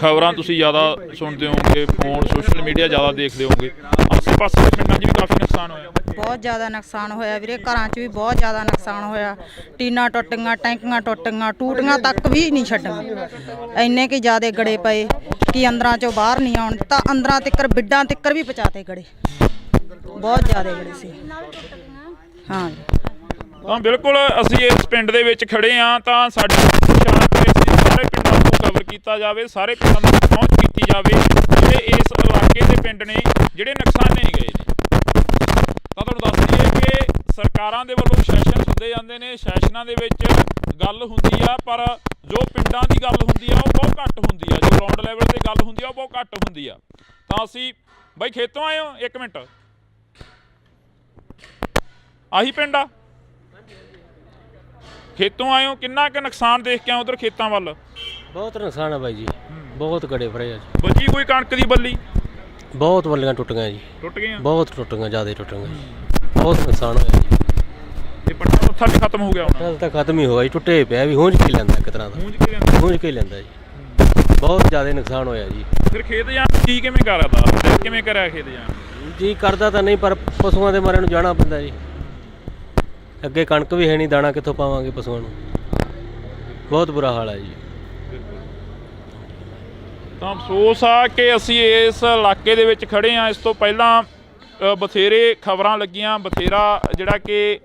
ਖਬਰਾਂ ਤੁਸੀਂ ਜ਼ਿਆਦਾ ਸੁਣਦੇ ਹੋਵੋਗੇ, ਫੋਨ ਸੋਸ਼ਲ ਮੀਡੀਆ ਜ਼ਿਆਦਾ ਦੇਖਦੇ ਹੋਵੋਗੇ, ਆਸੇ ਪਾਸੇ ਦੇ ਪਿੰਡਾਂ 'ਚ ਵੀ ਕਾਫੀ ਨੁਕਸਾਨ ਹੋਇਆ। ਬਹੁਤ ਜ਼ਿਆਦਾ ਨੁਕਸਾਨ ਹੋਇਆ ਵੀਰੇ, ਘਰਾਂ 'ਚ ਵੀ ਬਹੁਤ ਜ਼ਿਆਦਾ ਨੁਕਸਾਨ ਹੋਇਆ। ਟੀਨਾਂ ਟੁੱਟ ਗਈਆਂ, ਟੈਂਕੀਆਂ ਟੁੱਟ ਗਈਆਂ, ਟੂਟੀਆਂ ਤੱਕ ਵੀ ਨਹੀਂ ਛੱਡੀਆਂ। ਇੰਨੇ ਕਿ ਜ਼ਿਆਦਾ ਗੜੇ ਪਏ ਕਿ ਅੰਦਰਾਂ 'ਚੋਂ ਬਾਹਰ ਨਹੀਂ ਆਉਣ ਤਾਂ ਅੰਦਰਾਂ ਤਿੱਕਰ ਬਿੱਡਾਂ ਤਿੱਕਰ ਵੀ ਪਹੁੰਚਾਤੇ ਗੜੇ, ਬਹੁਤ ਜ਼ਿਆਦਾ ਗੜੇ ਸੀ। ਹਾਂ ਤਾਂ ਬਿਲਕੁਲ ਅਸੀਂ ਇਸ ਪਿੰਡ ਦੇ ਵਿੱਚ ਖੜੇ ਹਾਂ ਤਾਂ ਸਾਡੇ ਸਾਰੇ ਪਿੰਡਾਂ ਨੂੰ ਕਵਰ ਕੀਤਾ ਜਾਵੇ, ਸਾਰੇ ਪਿੰਡਾਂ ਨੂੰ ਪਹੁੰਚ ਕੀਤੀ ਜਾਵੇ ਜਿਹੜੇ ਇਸ ਇਲਾਕੇ ਦੇ ਪਿੰਡ ਨੇ ਜਿਹੜੇ ਨੁਕਸਾਨੇ ਗਏ ਨੇ। ਤਾਂ ਤੁਹਾਨੂੰ ਦੱਸ ਦਈਏ ਕਿ ਸਰਕਾਰਾਂ ਦੇ ਵੱਲੋਂ ਸੈਸ਼ਨ ਹੁੰਦੇ ਜਾਂਦੇ ਨੇ, ਸੈਸ਼ਨਾਂ ਦੇ ਵਿੱਚ ਗੱਲ ਹੁੰਦੀ ਆ ਪਰ ਜੋ ਪਿੰਡਾਂ ਦੀ ਗੱਲ ਹੁੰਦੀ ਆ ਉਹ ਬਹੁਤ ਘੱਟ ਹੁੰਦੀ ਆ, ਜੋ ਗਰਾਊਂਡ ਲੈਵਲ ਤੇ ਗੱਲ ਹੁੰਦੀ ਆ ਉਹ ਬਹੁਤ ਘੱਟ ਹੁੰਦੀ ਆ। ਤਾਂ ਅਸੀਂ ਬਾਈ ਖੇਤੋਂ ਆਏ ਹੋ? ਇੱਕ ਮਿੰਟ, ਆਹੀ ਪਿੰਡ ਆ? ਖੇਤੋਂ ਆਏ ਹੋ, ਕਿੰਨਾ ਕੁ ਨੁਕਸਾਨ ਦੇਖ ਕੇ ਆਏ ਉਧਰ ਖੇਤਾਂ ਵੱਲ? ਬਹੁਤ ਨੁਕਸਾਨ ਆ ਬਾਈ ਜੀ, ਬਹੁਤ ਗੜੇ ਫਰੇ ਆ ਜੀ। ਬਚੀ ਕੋਈ ਕਣਕ ਦੀ ਬੱਲੀ? ਬਹੁਤ ਬੱਲੀਆਂ ਟੁੱਟ ਗਈਆਂ ਜੀ, ਟੁੱਟ ਗਈਆਂ, ਬਹੁਤ ਟੁੱਟ ਗਈਆਂ, ਜ਼ਿਆਦਾ ਟੁੱਟ ਗਈਆਂ, ਬਹੁਤ ਨੁਕਸਾਨ ਹੋਇਆ ਜੀ। ਤੇ ਪੱਟਾ ਉੱਥਾ ਵੀ ਖਤਮ ਹੋ ਗਿਆ ਹੁਣ? ਨਾਲ ਤਾਂ ਖਤਮ ਹੀ ਹੋਇਆ ਜੀ, ਟੁੱਟੇ ਪਿਆ ਵੀ ਹੂੰਝ ਕੇ ਲੈਂਦਾ ਇੱਕ ਤਰ੍ਹਾਂ ਦਾ, ਗੂੰਜ ਕੇ ਲਿਆਂਦਾ। ਹੂੰਝ ਕੇ ਲੈਂਦਾ ਜੀ, ਬਹੁਤ ਜ਼ਿਆਦਾ ਨੁਕਸਾਨ ਹੋਇਆ ਜੀ। ਫਿਰ ਖੇਤ ਜਾਣ ਨੂੰ ਜੀ ਕਿਵੇਂ ਕਰਦਾ? ਦਿਲ ਕਿਵੇਂ ਕਰਿਆ ਖੇਤ ਜਾਣ? ਜੀ ਕਰਦਾ ਤਾਂ ਨਹੀਂ ਪਰ ਪਸ਼ੂਆਂ ਦੇ ਮਾਰੇ ਨੂੰ ਜਾਣਾ ਪੈਂਦਾ ਜੀ। ਅੱਗੇ ਕਣਕ ਵੀ ਹੈ ਨਹੀਂ, ਦਾਣਾ ਕਿੱਥੋਂ ਪਾਵਾਂਗੇ ਪਸ਼ੂਆਂ ਨੂੰ, ਬਹੁਤ ਬੁਰਾ ਹਾਲ ਹੈ ਜੀ। ਤਾਂ ਅਫਸੋਸ ਆ ਕਿ ਅਸੀਂ ਇਸ ਇਲਾਕੇ ਦੇ ਵਿੱਚ ਖੜੇ ਹਾਂ। ਇਸ ਤੋਂ ਪਹਿਲਾਂ ਬਥੇਰੇ ਖਬਰਾਂ ਲੱਗੀਆਂ, ਬਥੇਰਾ ਜਿਹੜਾ ਕਿ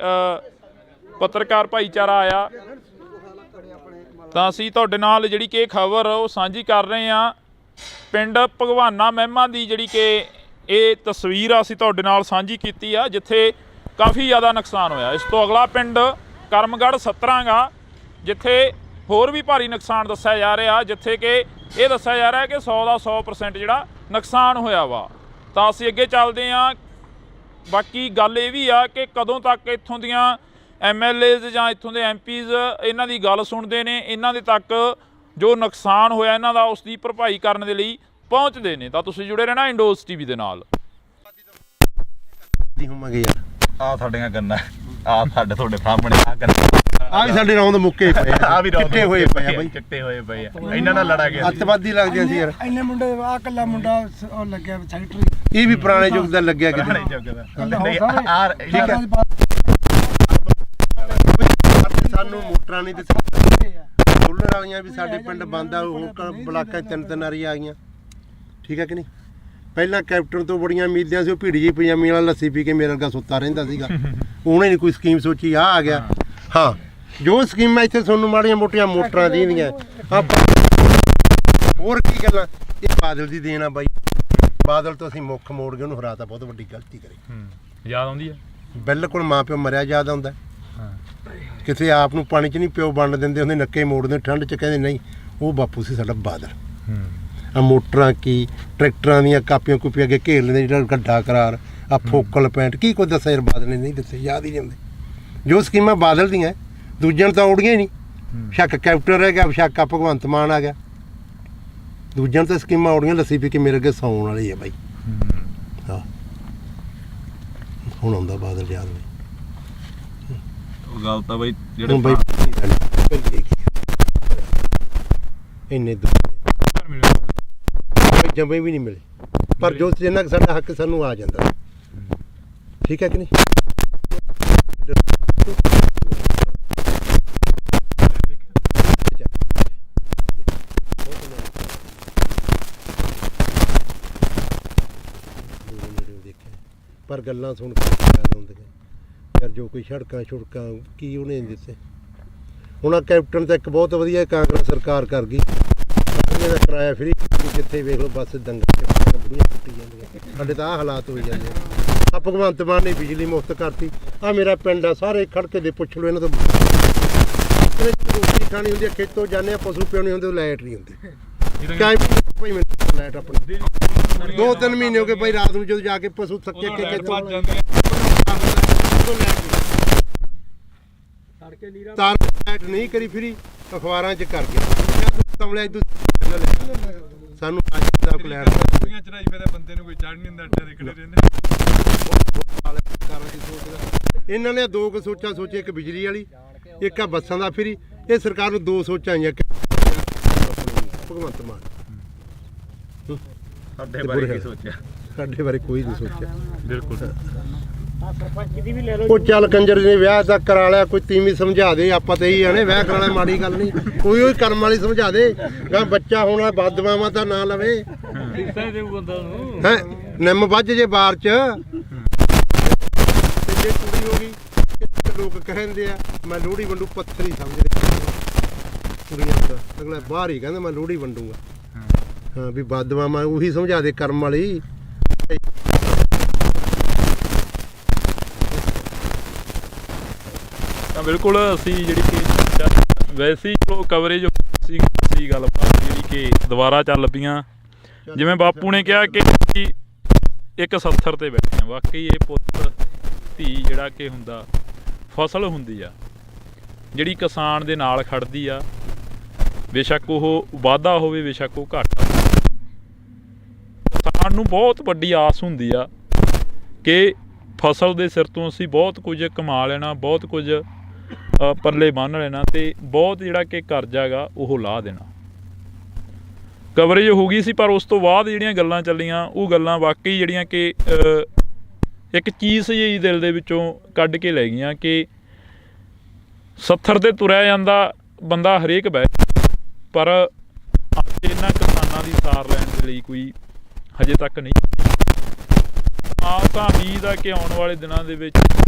ਪੱਤਰਕਾਰ ਭਾਈਚਾਰਾ ਆਇਆ, ਤਾਂ ਅਸੀਂ ਤੁਹਾਡੇ ਨਾਲ ਜਿਹੜੀ ਕਿ ਖਬਰ ਉਹ ਸਾਂਝੀ ਕਰ ਰਹੇ ਹਾਂ। ਪਿੰਡ ਭਗਵਾਨਾ ਮਹਿਮਾ ਦੀ ਜਿਹੜੀ ਕਿ ਇਹ ਤਸਵੀਰ ਆ ਅਸੀਂ ਤੁਹਾਡੇ ਨਾਲ ਸਾਂਝੀ ਕੀਤੀ ਆ, ਜਿੱਥੇ ਕਾਫੀ ਜ਼ਿਆਦਾ ਨੁਕਸਾਨ ਹੋਇਆ। ਇਸ ਤੋਂ ਅਗਲਾ ਪਿੰਡ ਕਰਮਗੜ੍ਹ 17 ਗਾ, ਜਿੱਥੇ ਹੋਰ ਵੀ ਭਾਰੀ ਨੁਕਸਾਨ ਦੱਸਿਆ ਜਾ ਰਿਹਾ, ਜਿੱਥੇ ਕਿ ਇਹ ਦੱਸਿਆ ਜਾ ਰਿਹਾ ਕਿ 100 ਦਾ 100% ਜਿਹੜਾ ਨੁਕਸਾਨ ਹੋਇਆ ਵਾ। ਤਾਂ ਅਸੀਂ ਅੱਗੇ ਚੱਲਦੇ ਹਾਂ। ਬਾਕੀ ਗੱਲ ਇਹ ਵੀ ਆ ਕਿ ਕਦੋਂ ਤੱਕ ਇੱਥੋਂ ਦੀਆਂ MLAs ਜਾਂ ਇੱਥੋਂ ਦੇ MPs ਇਹਨਾਂ ਦੀ ਗੱਲ ਸੁਣਦੇ ਨੇ, ਇਹਨਾਂ ਦੇ ਤੱਕ ਜੋ ਨੁਕਸਾਨ ਹੋਇਆ ਇਹਨਾਂ ਦਾ ਉਸ ਦੀ ਭਰਪਾਈ ਕਰਨ ਦੇ ਲਈ ਪਹੁੰਚਦੇ ਨੇ। ਤਾਂ ਤੁਸੀਂ ਜੁੜੇ ਰਹਿਣਾ ਇੰਡੋਜ਼ TV ਦੇ ਨਾਲ। ਆ ਸਾਡੀਆਂ ਗੰਨਾ, ਆ ਸਾਡੇ ਤੁਹਾਡੇ ਸਾਹਮਣੇ ਆ ਗੰਨਾ, ਆ ਵੀ ਸਾਡੇ ਰੌਂਦ ਮੁੱਕੇ ਪਏ ਆ, ਚਿੱਟੇ ਹੋਏ ਪਏ ਆ ਬਾਈ, ਚਿੱਟੇ ਹੋਏ ਪਏ ਆ। ਇਹਨਾਂ ਨਾਲ ਲੜਾ ਗਿਆ ਅੱਤਵਾਦੀ ਲੱਗਦੇ ਸੀ ਯਾਰ। ਇੰਨੇ ਮੁੰਡੇ ਆ ਕੱਲਾ ਮੁੰਡਾ ਉਹ ਲੱਗਿਆ ਸੈਕਟਰੀ, ਇਹ ਵੀ ਪੁਰਾਣੇ ਯੁੱਗ ਦਾ ਲੱਗਿਆ ਕਿਤੇ। ਨਹੀਂ ਆ ਠੀਕ ਹੈ, ਸਾਨੂੰ ਮੋਟਰਾਂ ਨਹੀਂ ਦਿੱਤੀ, ਸੋਲਰ ਵਾਲੀਆਂ ਵੀ ਸਾਡੇ ਪਿੰਡ ਬੰਦ ਆ, ਹੁਣ ਬਲਾਕਾਂ 'ਚ ਤਿੰਨ ਆਰੀ ਆ ਗਈਆਂ। ਠੀਕ ਹੈ ਕਿ ਨਹੀਂ? ਪਹਿਲਾਂ ਕੈਪਟਨ ਤੋਂ ਬੜੀਆਂ ਉਮੀਦਾਂ ਸੀ, ਉਹ ਭੀੜੀ ਪਜਾਮੀ ਵਾਲਾ ਲੱਸੀ ਪੀ ਕੇ ਮੇਰੇ ਵਰਗਾ ਸੁੱਤਾ ਰਹਿੰਦਾ ਸੀਗਾ। ਉਹਨੇ ਨਹੀਂ ਕੋਈ ਸਕੀਮ ਸੋਚੀ, ਆ ਗਿਆ। ਹਾਂ, ਜੋ ਸਕੀਮਾਂ ਇੱਥੇ ਤੁਹਾਨੂੰ ਮਾੜੀਆਂ ਮੋਟੀਆਂ ਮੋਟਰਾਂ ਦੀਆਂ ਹੋਰ ਕੀ ਗੱਲਾਂ, ਇਹ ਬਾਦਲ ਦੀ ਦੇਣ ਆ ਬਾਈ। ਬਾਦਲ ਤੋਂ ਅਸੀਂ ਮੁੱਖ ਮੋੜ ਕੇ ਉਹਨੂੰ ਹਰਾਤਾ, ਬਹੁਤ ਵੱਡੀ ਗਲਤੀ ਕਰੀ। ਯਾਦ ਆਉਂਦੀ ਆ? ਬਿਲਕੁਲ ਮਾਂ ਪਿਓ ਮਰਿਆ ਯਾਦ ਆਉਂਦਾ। ਕਿਸੇ ਆਪ ਨੂੰ ਪਾਣੀ 'ਚ ਨਹੀਂ ਪਿਓ ਵੰਡ ਦਿੰਦੇ ਹੁੰਦੇ, ਨੱਕੇ ਮੋੜਦੇ ਠੰਡ 'ਚ, ਕਹਿੰਦੇ ਨਹੀਂ। ਉਹ ਬਾਪੂ ਸੀ ਸਾਡਾ ਬਾਦਲ। ਆ ਮੋਟਰਾਂ ਕੀ, ਟਰੈਕਟਰਾਂ ਦੀਆਂ ਕਾਪੀਆਂ ਕੂਪੀਆਂ ਅੱਗੇ ਘੇਰ ਲੈਂਦੇ, ਜਿਹੜਾ ਗੱਡਾ ਕਰਾਰ, ਆ ਫੋਕਲ ਪੈਂਟ, ਕੀ ਕੁਝ ਦੱਸਿਆ ਯਾਰ ਬਾਦਲ ਨੇ ਨਹੀਂ ਦੱਸੇ, ਯਾਦ ਹੀ ਨਹੀਂ ਆਉਂਦੇ। ਜੋ ਸਕੀਮਾਂ ਬਾਦਲ ਦੀਆਂ ਦੂਜਿਆਂ ਨੂੰ ਤਾਂ ਔੜੀਆਂ ਹੀ ਨਹੀਂ। ਸ਼ੱਕ ਕੈਪਟਨ ਰਹਿ ਗਿਆ, ਸ਼ੱਕ ਆ ਭਗਵੰਤ ਮਾਨ ਆ ਗਿਆ, ਦੂਜਿਆਂ ਨੂੰ ਤਾਂ ਸਕੀਮਾਂ ਔੜੀਆਂ। ਲੱਸੀ ਪੀ ਕੇ ਮੇਰੇ ਅੱਗੇ ਸੌਣ ਵਾਲੀ ਆ ਬਾਈ। ਹਾਂ, ਹੁਣ ਆਉਂਦਾ ਬਾਦਲ ਯਾਦ ਬਾਈ। ਉਹ ਗੱਲ ਤਾਂ ਬਾਈ ਜਿਹੜੇ ਬਾਈ ਇੰਨੇ ਜੰਮੇ ਵੀ ਨਹੀਂ ਮਿਲੇ, ਪਰ ਜੋ ਜਿੰਨਾ ਕੁ ਸਾਡਾ ਹੱਕ ਸਾਨੂੰ ਆ ਜਾਂਦਾ। ਠੀਕ ਹੈ ਕਿ ਨਹੀਂ? ਪਰ ਗੱਲਾਂ ਸੁਣ ਕੇ ਯਾਦ ਆਉਂਦੀਆਂ ਯਾਰ, ਜੋ ਕੋਈ ਸੜਕਾਂ ਛੁੜਕਾਂ ਕੀ ਉਹਨੇ ਦਿੱਤੇ। ਹੁਣ ਆ ਕੈਪਟਨ ਤਾਂ ਇੱਕ ਬਹੁਤ ਵਧੀਆ ਕਾਂਗਰਸ ਸਰਕਾਰ ਕਰ ਗਈ, ਦਾ ਕਿਰਾਇਆ ਫਰੀ, ਜਿੱਥੇ ਵੇਖ ਲਓ ਬੱਸ ਦੰਗਲ ਬੁੜੀਆਂ ਕੁੱਟੀ ਜਾਂਦੀਆਂ। ਸਾਡੇ ਤਾਂ ਆਹ ਹਾਲਾਤ ਹੋਈ ਜਾਂਦੇ ਆ। ਭਗਵੰਤ ਮਾਨ ਨੇ ਬਿਜਲੀ ਮੁਫਤ ਕਰਤੀ। ਆ ਮੇਰਾ ਪਿੰਡ ਆ, ਸਾਰੇ ਖੜਕੇ ਦੇ ਪੁੱਛ ਲਓ ਇਹਨਾਂ ਤੋਂ। ਰੋਟੀ ਖਾਣੀ ਹੁੰਦੀ ਆ, ਖੇਤੋਂ ਜਾਂਦੇ ਆ, ਪਸ਼ੂ ਪਿਉਣੇ ਹੁੰਦੇ, ਲਾਈਟ ਨਹੀਂ ਹੁੰਦੀ। ਭਾਈ ਮੈਨੂੰ ਲਾਈਟ ਆਪਣੀ 2-3 ਮਹੀਨੇ ਹੋ ਗਏ ਭਾਈ, ਰਾਤ ਨੂੰ ਜਦੋਂ ਜਾ ਕੇ ਪਸ਼ੂ ਥੱਕੇ ਕੇ ਤਾਰ ਲਾਈਟ ਨਹੀਂ ਕਰੀ ਫਰੀ, ਅਖਬਾਰਾਂ 'ਚ ਕਰ ਗਿਆ ਸਾਨੂੰ ਬੰਦੇ ਨੂੰ ਕੋਈ ਚੜ੍ਹ ਨਹੀਂ ਹੁੰਦਾ। ਇਹਨਾਂ ਨੇ ਦੋ ਕੁ ਸੋਚਾਂ ਸੋਚੀ, ਇੱਕ ਬਿਜਲੀ ਵਾਲੀ, ਇੱਕ ਆ ਬੱਸਾਂ ਦਾ ਫਰੀ। ਇਹ ਸਰਕਾਰ ਨੂੰ ਦੋ ਸੋਚਾਂ ਆਈਆਂ ਭਗਵੰਤ ਮਾਨ। ਸਾਡੇ ਬਾਰੇ ਕੀ ਸੋਚਿਆ? ਸਾਡੇ ਬਾਰੇ ਕੋਈ ਨਹੀਂ ਸੋਚਿਆ। ਬਿਲਕੁਲ। ਉਹ ਚੱਲ ਕੰਜਰ ਨੇ ਵਿਆਹ ਤਾਂ ਕਰਾ ਲਿਆ, ਕੋਈ ਤੀਵੀਂ ਸਮਝਾ ਦੇ। ਆਪਾਂ ਤੇ ਇਹੀ ਆਣੇ ਵਿਆਹ ਕਰਾਣਾ ਮਾੜੀ ਗੱਲ ਨਹੀਂ, ਕੋਈ ਉਹ ਕਰਮ ਵਾਲੀ ਸਮਝਾ ਦੇ। ਗਾ ਬੱਚਾ ਹੋਣਾ ਬਦਦੁਆਵਾਂ ਤਾਂ ਨਾ ਲਵੇ ਹੈ। ਨਿੰਮ ਵੱਜ ਜੇ ਬਾਰ ਚ ਤੇ ਜੇ ਕੁੜੀ ਹੋ ਗਈ, ਲੋਕ ਕਹਿੰਦੇ ਆ ਮੈਂ ਲੋਹੜੀ ਵੰਡੂ, ਪੱਥਰ ਹੀ ਸਮਝਦੇ ਕੁੜੀਆਂ ਦਾ। ਅਗਲਾ ਬਾਹਰ ਹੀ ਕਹਿੰਦਾ ਮੈਂ ਲੋਹੜੀ ਵੰਡੂਗਾ। ਹਾਂ ਵੀ ਬਦਦੁਆਵਾਂ ਉਹੀ ਸਮਝਾ ਦੇ ਕਰਮ ਵਾਲੀ। ਤਾਂ ਬਿਲਕੁਲ ਅਸੀਂ ਜਿਹੜੀ ਕਿ ਵੈਸੇ ਹੀ ਚਲੋ ਕਵਰੇਜ ਸੀ ਗੱਲਬਾਤ ਜਿਹੜੀ ਕਿ ਦੁਬਾਰਾ ਚੱਲ ਪਈਆਂ। ਜਿਵੇਂ ਬਾਪੂ ਨੇ ਕਿਹਾ ਕਿ ਇੱਕ ਸੱਥਰ ਤੇ ਬੈਠੇ ਆ, ਵਾਕਈ ਇਹ ਪੁੱਤ ਧੀ ਜਿਹੜਾ ਕਿ ਹੁੰਦਾ ਫਸਲ ਹੁੰਦੀ ਆ ਜਿਹੜੀ ਕਿਸਾਨ ਦੇ ਨਾਲ ਖੜਦੀ ਆ, ਬੇਸ਼ੱਕ ਉਹ ਵਾਧਾ ਹੋਵੇ ਬੇਸ਼ੱਕ ਉਹ ਘਾਟਾ। ਕਿਸਾਨ ਨੂੰ ਬਹੁਤ ਵੱਡੀ ਆਸ ਹੁੰਦੀ ਆ ਕਿ ਫਸਲ ਦੇ ਸਿਰ ਤੋਂ ਅਸੀਂ ਬਹੁਤ ਕੁਝ ਕਮਾ ਲੈਣਾ, ਬਹੁਤ ਕੁਝ ਪੱਲੇ ਬੰਨ੍ਹ ਲੈਣਾ ਤੇ ਬਹੁਤ ਜਿਹੜਾ ਕਿ ਕਰਜ਼ਾ ਹੈਗਾ ਉਹ ਲਾਹ ਦੇਣਾ। ਕਵਰੇਜ ਹੋ ਗਈ ਸੀ, ਪਰ ਉਸ ਤੋਂ ਬਾਅਦ ਜਿਹੜੀਆਂ ਗੱਲਾਂ ਚੱਲੀਆਂ ਉਹ ਗੱਲਾਂ ਵਾਕਈ ਜਿਹੜੀਆਂ ਕਿ ਇੱਕ ਚੀਜ਼ ਜਿਹੀ ਦਿਲ ਦੇ ਵਿੱਚੋਂ ਕੱਢ ਕੇ ਲੈ ਗਈਆਂ ਕਿ ਸੱਥਰ 'ਤੇ ਤੁਰਿਆ ਜਾਂਦਾ ਬੰਦਾ ਹਰੇਕ ਬਹਿ, ਪਰ ਅੱਜ ਇਹਨਾਂ ਕਿਸਾਨਾਂ ਦੀ ਸਾਰ ਲੈਣ ਦੇ ਲਈ ਕੋਈ ਹਜੇ ਤੱਕ ਨਹੀਂ। ਤਾਂ ਉਮੀਦ ਆ ਕਿ ਆਉਣ ਵਾਲੇ ਦਿਨਾਂ ਦੇ ਵਿੱਚ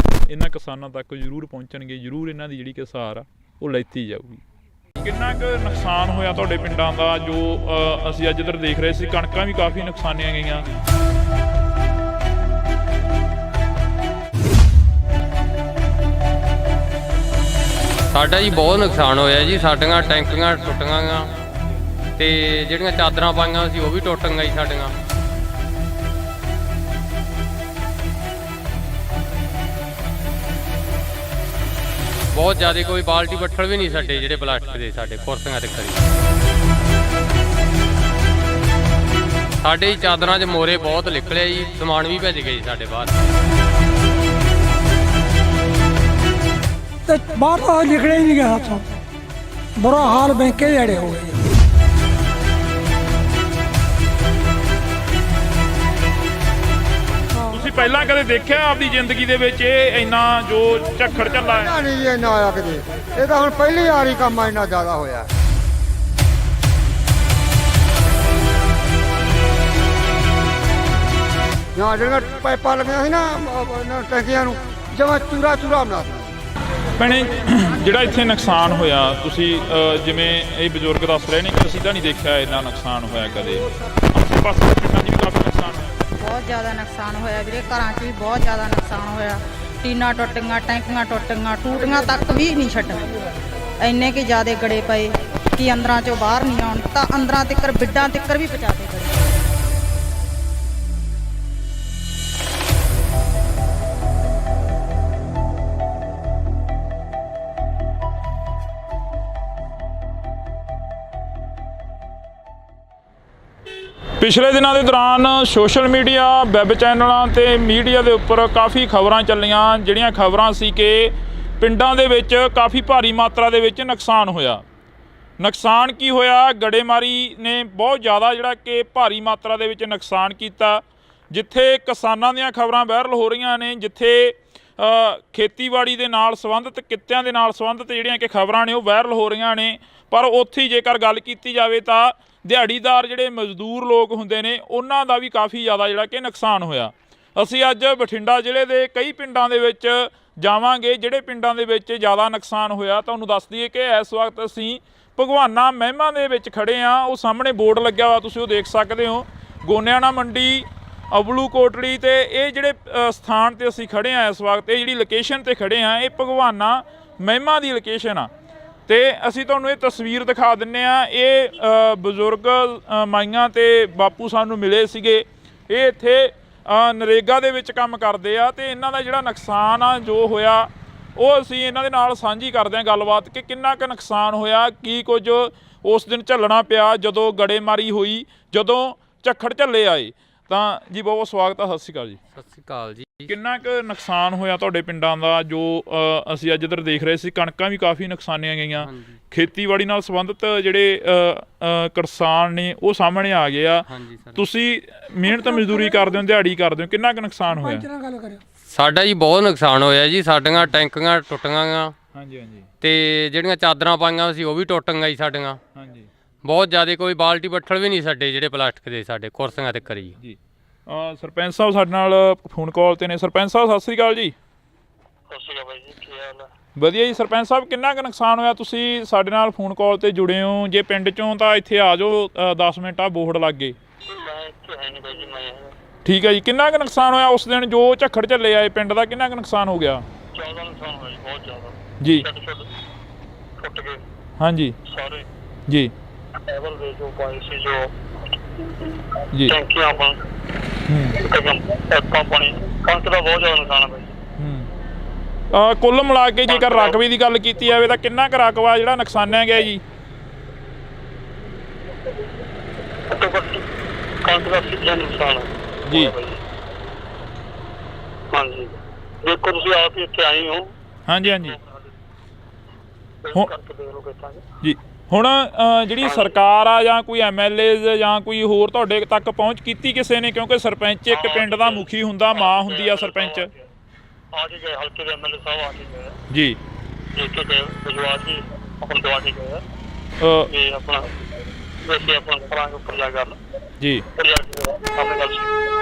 ਇਹਨਾਂ ਕਿਸਾਨਾਂ ਤੱਕ ਜ਼ਰੂਰ ਪਹੁੰਚਣਗੇ, ਜ਼ਰੂਰ ਇਹਨਾਂ ਦੀ ਜਿਹੜੀ ਕਿ ਸਾਰ ਆ ਉਹ ਲੈਤੀ ਜਾਊਗੀ। ਕਿੰਨਾ ਕੁ ਨੁਕਸਾਨ ਹੋਇਆ ਤੁਹਾਡੇ ਪਿੰਡਾਂ ਦਾ? ਜੋ ਅਸੀਂ ਅੱਜ ਇੱਧਰ ਦੇਖ ਰਹੇ ਸੀ, ਕਣਕਾਂ ਵੀ ਕਾਫੀ ਨੁਕਸਾਨੀਆਂ ਗਈਆਂ। ਸਾਡਾ ਜੀ ਬਹੁਤ ਨੁਕਸਾਨ ਹੋਇਆ ਜੀ। ਸਾਡੀਆਂ ਟੈਂਕੀਆਂ ਟੁੱਟ ਗਈਆਂ ਤੇ ਜਿਹੜੀਆਂ ਚਾਦਰਾਂ ਪਾਈਆਂ ਸੀ ਉਹ ਵੀ ਟੁੱਟ ਗਈਆਂ ਜੀ ਸਾਡੀਆਂ। ਬਹੁਤ ਜ਼ਿਆਦਾ, ਕੋਈ ਬਾਲਟੀ ਬੱਠਲ ਵੀ ਨਹੀਂ ਸਾਡੇ ਜਿਹੜੇ ਪਲਾਸਟਿਕ ਦੇ ਸਾਡੇ ਕੁਰਸੀਆਂ ਤੇ ਖੜੀ। ਸਾਡੇ ਚਾਦਰਾਂ 'ਚ ਮੋਰੇ ਬਹੁਤ ਨਿਕਲਿਆ ਜੀ, ਸਮਾਨ ਵੀ ਭੱਜ ਗਏ ਜੀ ਸਾਡੇ ਬਾਹਰ। ਤੇ ਬਾਹਰ ਤਾਂ ਨਿਕਲੇ ਹੀ ਨਹੀਂ ਗਿਆ ਹੱਥੋਂ, ਬੁਰਾ ਹਾਲ ਬੈਂਕੇ ਜੜੇ ਹੋ ਗਏ। ਤੁਸੀਂ ਪਹਿਲਾਂ ਕਦੇ ਦੇਖਿਆ ਆਪਦੀ ਜ਼ਿੰਦਗੀ ਦੇ ਵਿੱਚ ਇਹ ਇੰਨਾ ਜੋ ਝੱਖੜ ਝੱਲਾ ਹੈ? ਨਹੀਂ ਜੀ ਇੰਨਾ ਆਇਆ ਕਿਤੇ। ਇਹ ਤਾਂ ਹੁਣ ਪਹਿਲੀ ਵਾਰੀ ਕੰਮ ਇੰਨਾ ਜ਼ਿਆਦਾ ਹੋਇਆ। ਜਾਂ ਜਿਹੜੀਆਂ ਪਾਈਪਾਂ ਲੱਗੀਆਂ ਸੀ ਨਾ ਟੈਂਕੀਆਂ ਨੂੰ, ਜਮਾਂ ਚੂਰਾ ਚੂਰਾ ਬਣਾ ਦਿੱਤਾ। ਭੈਣੇ, ਜਿਹੜਾ ਇੱਥੇ ਨੁਕਸਾਨ ਹੋਇਆ, ਤੁਸੀਂ ਜਿਵੇਂ ਇਹ ਬਜ਼ੁਰਗ ਦੱਸ ਰਹੇ ਨੇ ਕਿ ਅਸੀਂ ਤਾਂ ਨਹੀਂ ਦੇਖਿਆ ਇੰਨਾ ਨੁਕਸਾਨ ਹੋਇਆ ਕਦੇ। ਆਸੇ ਪਾਸੇ ਦੇ ਪਿੰਡਾਂ 'ਚ ਵੀ ਕਾਫੀ ਨੁਕਸਾਨ ਹੋਇਆ। ਬਹੁਤ ਜ਼ਿਆਦਾ ਨੁਕਸਾਨ ਹੋਇਆ ਵੀਰੇ, ਘਰਾਂ 'ਚ ਵੀ ਬਹੁਤ ਜ਼ਿਆਦਾ ਨੁਕਸਾਨ ਹੋਇਆ। ਟੀਨਾਂ ਟੁੱਟ ਗਈਆਂ, ਟੈਂਕੀਆਂ ਟੁੱਟ ਗਈਆਂ, ਟੂਟੀਆਂ ਤੱਕ ਵੀ ਨਹੀਂ ਛੱਡੀਆਂ। ਇੰਨੇ ਕਿ ਜ਼ਿਆਦਾ ਗੜੇ ਪਏ ਕਿ ਅੰਦਰਾਂ 'ਚੋਂ ਬਾਹਰ ਨਹੀਂ ਆਉਣ, ਤਾਂ ਅੰਦਰਾਂ ਤੱਕ ਬਿੱਡਾਂ ਤੱਕ ਵੀ ਪਹੁੰਚਾ ਦੇ ਗੜੇ। ਪਿਛਲੇ ਦਿਨਾਂ ਦੇ ਦੌਰਾਨ ਸੋਸ਼ਲ ਮੀਡੀਆ, ਵੈਬ ਚੈਨਲਾਂ ਤੇ ਮੀਡੀਆ ਦੇ ਉੱਪਰ ਕਾਫੀ ਖਬਰਾਂ ਚੱਲੀਆਂ, ਜਿਹੜੀਆਂ ਖਬਰਾਂ ਸੀ ਕਿ ਪਿੰਡਾਂ ਦੇ ਵਿੱਚ ਕਾਫੀ ਭਾਰੀ ਮਾਤਰਾ ਦੇ ਵਿੱਚ ਨੁਕਸਾਨ ਹੋਇਆ। ਨੁਕਸਾਨ ਕੀ ਹੋਇਆ? ਗੜੇਮਾਰੀ ਨੇ ਬਹੁਤ ਜ਼ਿਆਦਾ ਜਿਹੜਾ ਕਿ ਭਾਰੀ ਮਾਤਰਾ ਦੇ ਵਿੱਚ ਨੁਕਸਾਨ ਕੀਤਾ। ਜਿੱਥੇ ਕਿਸਾਨਾਂ ਦੀਆਂ ਖਬਰਾਂ ਵਾਇਰਲ ਹੋ ਰਹੀਆਂ ਨੇ, ਜਿੱਥੇ ਖੇਤੀਬਾੜੀ ਦੇ ਨਾਲ ਸੰਬੰਧਿਤ, ਕਿੱਤਿਆਂ ਦੇ ਨਾਲ ਸੰਬੰਧਿਤ ਜਿਹੜੀਆਂ ਕਿ ਖਬਰਾਂ ਨੇ ਉਹ ਵਾਇਰਲ ਹੋ ਰਹੀਆਂ ਨੇ, ਪਰ ਉੱਥੇ ਹੀ ਜੇਕਰ ਗੱਲ ਕੀਤੀ ਜਾਵੇ ਤਾਂ ਦਿਹਾੜੀਦਾਰ ਜਿਹੜੇ ਮਜ਼ਦੂਰ ਲੋਕ ਹੁੰਦੇ ਨੇ ਉਹਨਾਂ ਦਾ ਵੀ ਕਾਫੀ ਜ਼ਿਆਦਾ ਜਿਹੜਾ ਕਿ ਨੁਕਸਾਨ ਹੋਇਆ। ਅਸੀਂ ਅੱਜ ਬਠਿੰਡਾ ਜ਼ਿਲ੍ਹੇ ਦੇ ਕਈ ਪਿੰਡਾਂ ਦੇ ਵਿੱਚ ਜਾਵਾਂਗੇ, ਜਿਹੜੇ ਪਿੰਡਾਂ ਦੇ ਵਿੱਚ ਜ਼ਿਆਦਾ ਨੁਕਸਾਨ ਹੋਇਆ। ਤੁਹਾਨੂੰ ਦੱਸ ਦਈਏ ਕਿ ਇਸ ਵਕਤ ਅਸੀਂ ਭਗਵਾਨਾ ਮਹਿਮਾ ਦੇ ਵਿੱਚ ਖੜੇ ਹਾਂ। ਉਹ ਸਾਹਮਣੇ ਬੋਰਡ ਲੱਗਿਆ ਵਾ, ਤੁਸੀਂ ਉਹ ਦੇਖ ਸਕਦੇ ਹੋ, ਗੋਨਿਆਣਾ ਮੰਡੀ, ਅਬਲੂ ਕੋਟਲੀ। ਤੇ ਇਹ ਜਿਹੜੇ ਸਥਾਨ ਤੇ ਅਸੀਂ ਖੜੇ ਹਾਂ ਇਸ ਵਕਤ, ਇਹ ਜਿਹੜੀ ਲੋਕੇਸ਼ਨ ਤੇ ਖੜੇ ਹਾਂ, ਇਹ ਭਗਵਾਨਾ ਮਹਿਮਾ ਦੀ ਲੋਕੇਸ਼ਨ ਆ। ਤੇ ਅਸੀਂ ਤੁਹਾਨੂੰ ਇਹ ਤਸਵੀਰ ਦਿਖਾ ਦਿੰਨੇ ਆ। ਇਹ ਬਜ਼ੁਰਗ ਮਾਈਆਂ ਤੇ ਬਾਪੂ ਸਾਨੂੰ ਮਿਲੇ ਸੀਗੇ। ਇਹ ਇੱਥੇ ਨਰੇਗਾ ਦੇ ਵਿੱਚ ਕੰਮ ਕਰਦੇ ਆ ਤੇ ਇਹਨਾਂ ਦਾ ਜਿਹੜਾ ਨੁਕਸਾਨ ਆ ਜੋ ਹੋਇਆ ਉਹ ਅਸੀਂ ਇਹਨਾਂ ਦੇ ਨਾਲ ਸਾਂਝੀ ਕਰਦੇ ਹਾਂ ਗੱਲਬਾਤ ਕਿ ਕਿੰਨਾ ਕੁ ਨੁਕਸਾਨ ਹੋਇਆ, ਕੀ ਕੁਝ ਉਸ ਦਿਨ ਝੱਲਣਾ ਪਿਆ ਜਦੋਂ ਗੜੇਮਾਰੀ ਹੋਈ, ਜਦੋਂ ਝੱਖੜ ਝੱਲੇ ਆਏ। ਤਾਂ ਜੀ ਬਹੁਤ ਬਹੁਤ ਸਵਾਗਤ ਆ, ਸਤਿ ਸ਼੍ਰੀ ਅਕਾਲ ਜੀ। ਸਤਿ ਸ਼੍ਰੀ ਅਕਾਲ ਜੀ। ਕਿੰਨਾ ਕੁ ਨੁਕਸਾਨ ਹੋਇਆ ਤੁਹਾਡੇ ਪਿੰਡਾਂ ਦਾ ਜੋ ਅਸੀਂ ਅੱਜ ਇੱਧਰ ਦੇਖ ਰਹੇ ਸੀ? ਕਣਕਾਂ ਵੀ ਕਾਫੀ ਨੁਕਸਾਨੀਆਂ ਗਈਆਂ, ਖੇਤੀਬਾੜੀ ਨਾਲ ਸੰਬੰਧਿਤ ਜਿਹੜੇ ਕਿਸਾਨ ਨੇ ਉਹ ਸਾਹਮਣੇ ਆ ਗਏ ਆ। ਤੁਸੀਂ ਮਿਹਨਤ ਮਜ਼ਦੂਰੀ ਕਰਦੇ ਹੋ, ਦਿਹਾੜੀ ਕਰਦੇ ਹੋ, ਕਿੰਨਾ ਕੁ ਨੁਕਸਾਨ ਹੋਇਆ? ਸਾਡਾ ਜੀ ਬਹੁਤ ਨੁਕਸਾਨ ਹੋਇਆ ਜੀ। ਸਾਡੀਆਂ ਟੈਂਕੀਆਂ ਟੁੱਟ ਗਈਆਂ, ਤੇ ਜਿਹੜੀਆਂ ਚਾਦਰਾਂ ਪਾਈਆਂ ਸੀ ਉਹ ਵੀ ਟੁੱਟ ਗਈਆਂ ਜੀ ਸਾਡੀਆਂ। ਬਹੁਤ ਜ਼ਿਆਦਾ, ਕੋਈ ਬਾਲਟੀ ਬੱਠਲ ਵੀ ਨਹੀਂ ਸਾਡੇ ਜਿਹੜੇ ਪਲਾਸਟਿਕ ਦੇ ਸਾਡੇ ਕੁਰਸੀਆਂ ਤੇ ਕਰੀ ਜੀ। ਸਰਪੰਚ ਸਾਹਿਬ ਸਾਡੇ ਨਾਲ ਫੋਨ ਕਾਲ ਤੇ ਨੇ। ਸਰਪੰਚ ਸਾਹਿਬ ਸਤਿ ਸ਼੍ਰੀ ਅਕਾਲ ਜੀ। ਸਤਿ ਸ਼੍ਰੀ ਅਕਾਲ ਬਾਈ ਜੀ, ਕੀ ਹਾਲ ਹੈ? ਵਧੀਆ ਜੀ। ਸਰਪੰਚ ਸਾਹਿਬ ਕਿੰਨਾ ਕੁ ਨੁਕਸਾਨ ਹੋਇਆ? ਤੁਸੀਂ ਸਾਡੇ ਨਾਲ ਫੋਨ ਕਾਲ ਤੇ ਜੁੜੇ ਹੋ, ਜੇ ਪਿੰਡ ਚੋਂ ਤਾਂ ਇੱਥੇ ਆ ਜਾਓ, 10 ਮਿੰਟ ਆ ਬੋਰਡ ਲੱਗ ਗਏ। ਮੈਂ ਇੱਥੇ ਹੈ ਨਹੀਂ ਬਾਈ ਜੀ, ਮੈਂ ਠੀਕ ਹੈ ਜੀ। ਕਿੰਨਾ ਕੁ ਨੁਕਸਾਨ ਹੋਇਆ ਉਸ ਦਿਨ ਜੋ ਝੱਖੜ ਝੱਲੇ ਆਏ ਪਿੰਡ ਦਾ? ਕਿੰਨਾ ਕੁ ਨੁਕਸਾਨ ਹੋ ਗਿਆ? ਜ਼ਿਆਦਾ ਨੁਕਸਾਨ ਹੋਇਆ ਜੀ, ਬਹੁਤ ਜ਼ਿਆਦਾ ਜੀ। ਟੁੱਟ ਗਏ ਹਾਂਜੀ ਸਾਰੇ ਜੀ ਲੈਵਲ ਦੇ ਜੋ ਪਾਏ ਸੀ, ਜੋ ਜੀ। ਟੈਂਕੀਆਂ ਪਾਣੀ, ਕਣਕ ਦਾ ਬਹੁਤ ਜ਼ਿਆਦਾ ਨੁਕਸਾਨ ਹੈ ਬਾਈ ਜੀ। ਕੁੱਲ ਮਿਲਾ ਕੇ ਜੇਕਰ ਰਕਬੇ ਦੀ ਗੱਲ ਕੀਤੀ ਜਾਵੇ ਤਾਂ ਕਿੰਨਾ ਕੁ ਰਕਬਾ ਜਿਹੜਾ ਨੁਕਸਾਨਿਆ ਗਿਆ ਜੀ? ਘੱਟੋ ਘੱਟ ਕਣਕ ਦਾ 80% ਨੁਕਸਾਨ ਹੈ ਜੀ। ਹਾਂਜੀ, ਦੇਖੋ ਤੁਸੀਂ ਆਪ ਹੀ ਇੱਥੇ ਆਏ ਹੋ। ਹਾਂਜੀ ਹਾਂਜੀ ਕਰਕੇ ਦੇਖ ਲਓ ਕਿੱਦਾਂ ਜੀ। ਹੁਣ ਜਿਹੜੀ ਸਰਕਾਰ ਆ ਜਾਂ ਕੋਈ MLA ਜਾਂ ਕੋਈ ਹੋਰ ਤੁਹਾਡੇ ਤੱਕ ਪਹੁੰਚ ਕੀਤੀ ਕਿਸੇ ਨੇ? ਕਿਉਂਕਿ ਸਰਪੰਚ ਇੱਕ ਪਿੰਡ ਦਾ ਮੁਖੀ ਹੁੰਦਾ, ਮਾਂ ਹੁੰਦੀ ਆ ਸਰਪੰਚ। ਆ ਕੇ ਗਏ, ਹਲਕੇ ਦੇ MLA ਸਾਹਿਬ ਆ ਕੇ ਗਏ ਜੀ। ਦੇਖ ਕੇ ਗਏ, ਵਿਜਵਾਸ ਜੀ ਆਪਣਾ ਦਵਾ ਕੇ ਗਏ ਤੇ ਆਪਣਾ ਵੈਸੇ ਆਪਣਾ ਕਰਾਂਗੇ ਉੱਪਰ ਜਾ ਗੱਲ ਜੀ। ਉੱਪਰ ਜਾ ਕੇ ਆਪਣੇ ਗੱਲ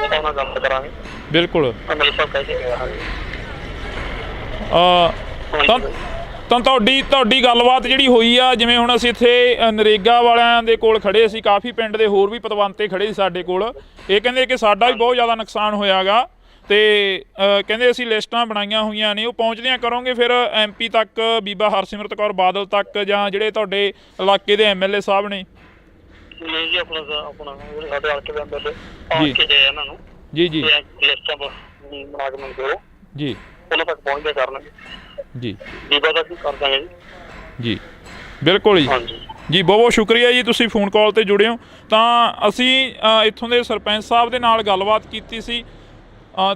ਸਭ ਨਾਲ ਗੱਲ ਕਰਾਂਗੇ। ਬਿਲਕੁਲ। MLA ਸਾਹਿਬ ਕਹਿ ਕੇ ਗਏ। ਹਾਂਜੀ ਤਾਂ ਤੁਹਾਡੀ ਗੱਲਬਾਤ ਜਿਹੜੀ ਹੋਈ ਆ, ਜਿਵੇਂ ਹੁਣ ਅਸੀਂ ਇੱਥੇ ਨਰੇਗਾ ਵਾਲਿਆਂ ਦੇ ਕੋਲ ਖੜੇ ਸੀ, ਕਾਫੀ ਪਿੰਡ ਦੇ ਹੋਰ ਵੀ ਪਤਵੰਤੇ ਖੜੇ ਸੀ ਸਾਡੇ ਕੋਲ, ਇਹ ਕਹਿੰਦੇ ਕਿ ਸਾਡਾ ਵੀ ਬਹੁਤ ਜ਼ਿਆਦਾ ਨੁਕਸਾਨ ਹੋਇਆ ਗਾ, ਤੇ ਕਹਿੰਦੇ ਅਸੀਂ ਲਿਸਟਾਂ ਬਣਾਈਆਂ ਹੋਈਆਂ ਨੇ, ਉਹ ਪਹੁੰਚਦੀਆਂ ਕਰੋਗੇ ਫਿਰ MP ਤੱਕ, ਬੀਬਾ ਹਰਸਿਮਰਤ ਕੌਰ ਬਾਦਲ ਤੱਕ, ਜਾਂ ਜਿਹੜੇ ਤੁਹਾਡੇ ਇਲਾਕੇ ਦੇ MLA ਸਾਹਿਬ ਨੇ? ਨਹੀਂ ਜੀ, ਆਪਣਾ ਜਿਹੜੇ ਸਾਡੇ ਹਲਕੇ ਦੇ MLA ਆ ਕੇ ਗਏ ਇਹਨਾਂ ਨੂੰ ਜੀ ਜੀ ਲਿਸਟਾਂ ਬਣਾ ਕੇ ਮੰਗੋ ਜੀ, ਉਹਨਾਂ ਤੱਕ ਪਹੁੰਚਦੇ ਕਰਨਗੇ ਜੀ। ਬੀਬਾ ਦਾ ਕੀ ਕਰ ਦਾਂਗੇ ਜੀ। ਜੀ ਬਿਲਕੁਲ ਜੀ। ਜੀ ਬਹੁਤ ਬਹੁਤ ਸ਼ੁਕਰੀਆ ਜੀ, ਤੁਸੀਂ ਫੋਨ ਕਾਲ ਤੇ ਜੁੜੇ ਹੋ। ਤਾਂ ਅਸੀਂ ਇੱਥੋਂ ਦੇ ਸਰਪੰਚ ਸਾਹਿਬ ਦੇ ਨਾਲ ਗੱਲਬਾਤ ਕੀਤੀ ਸੀ।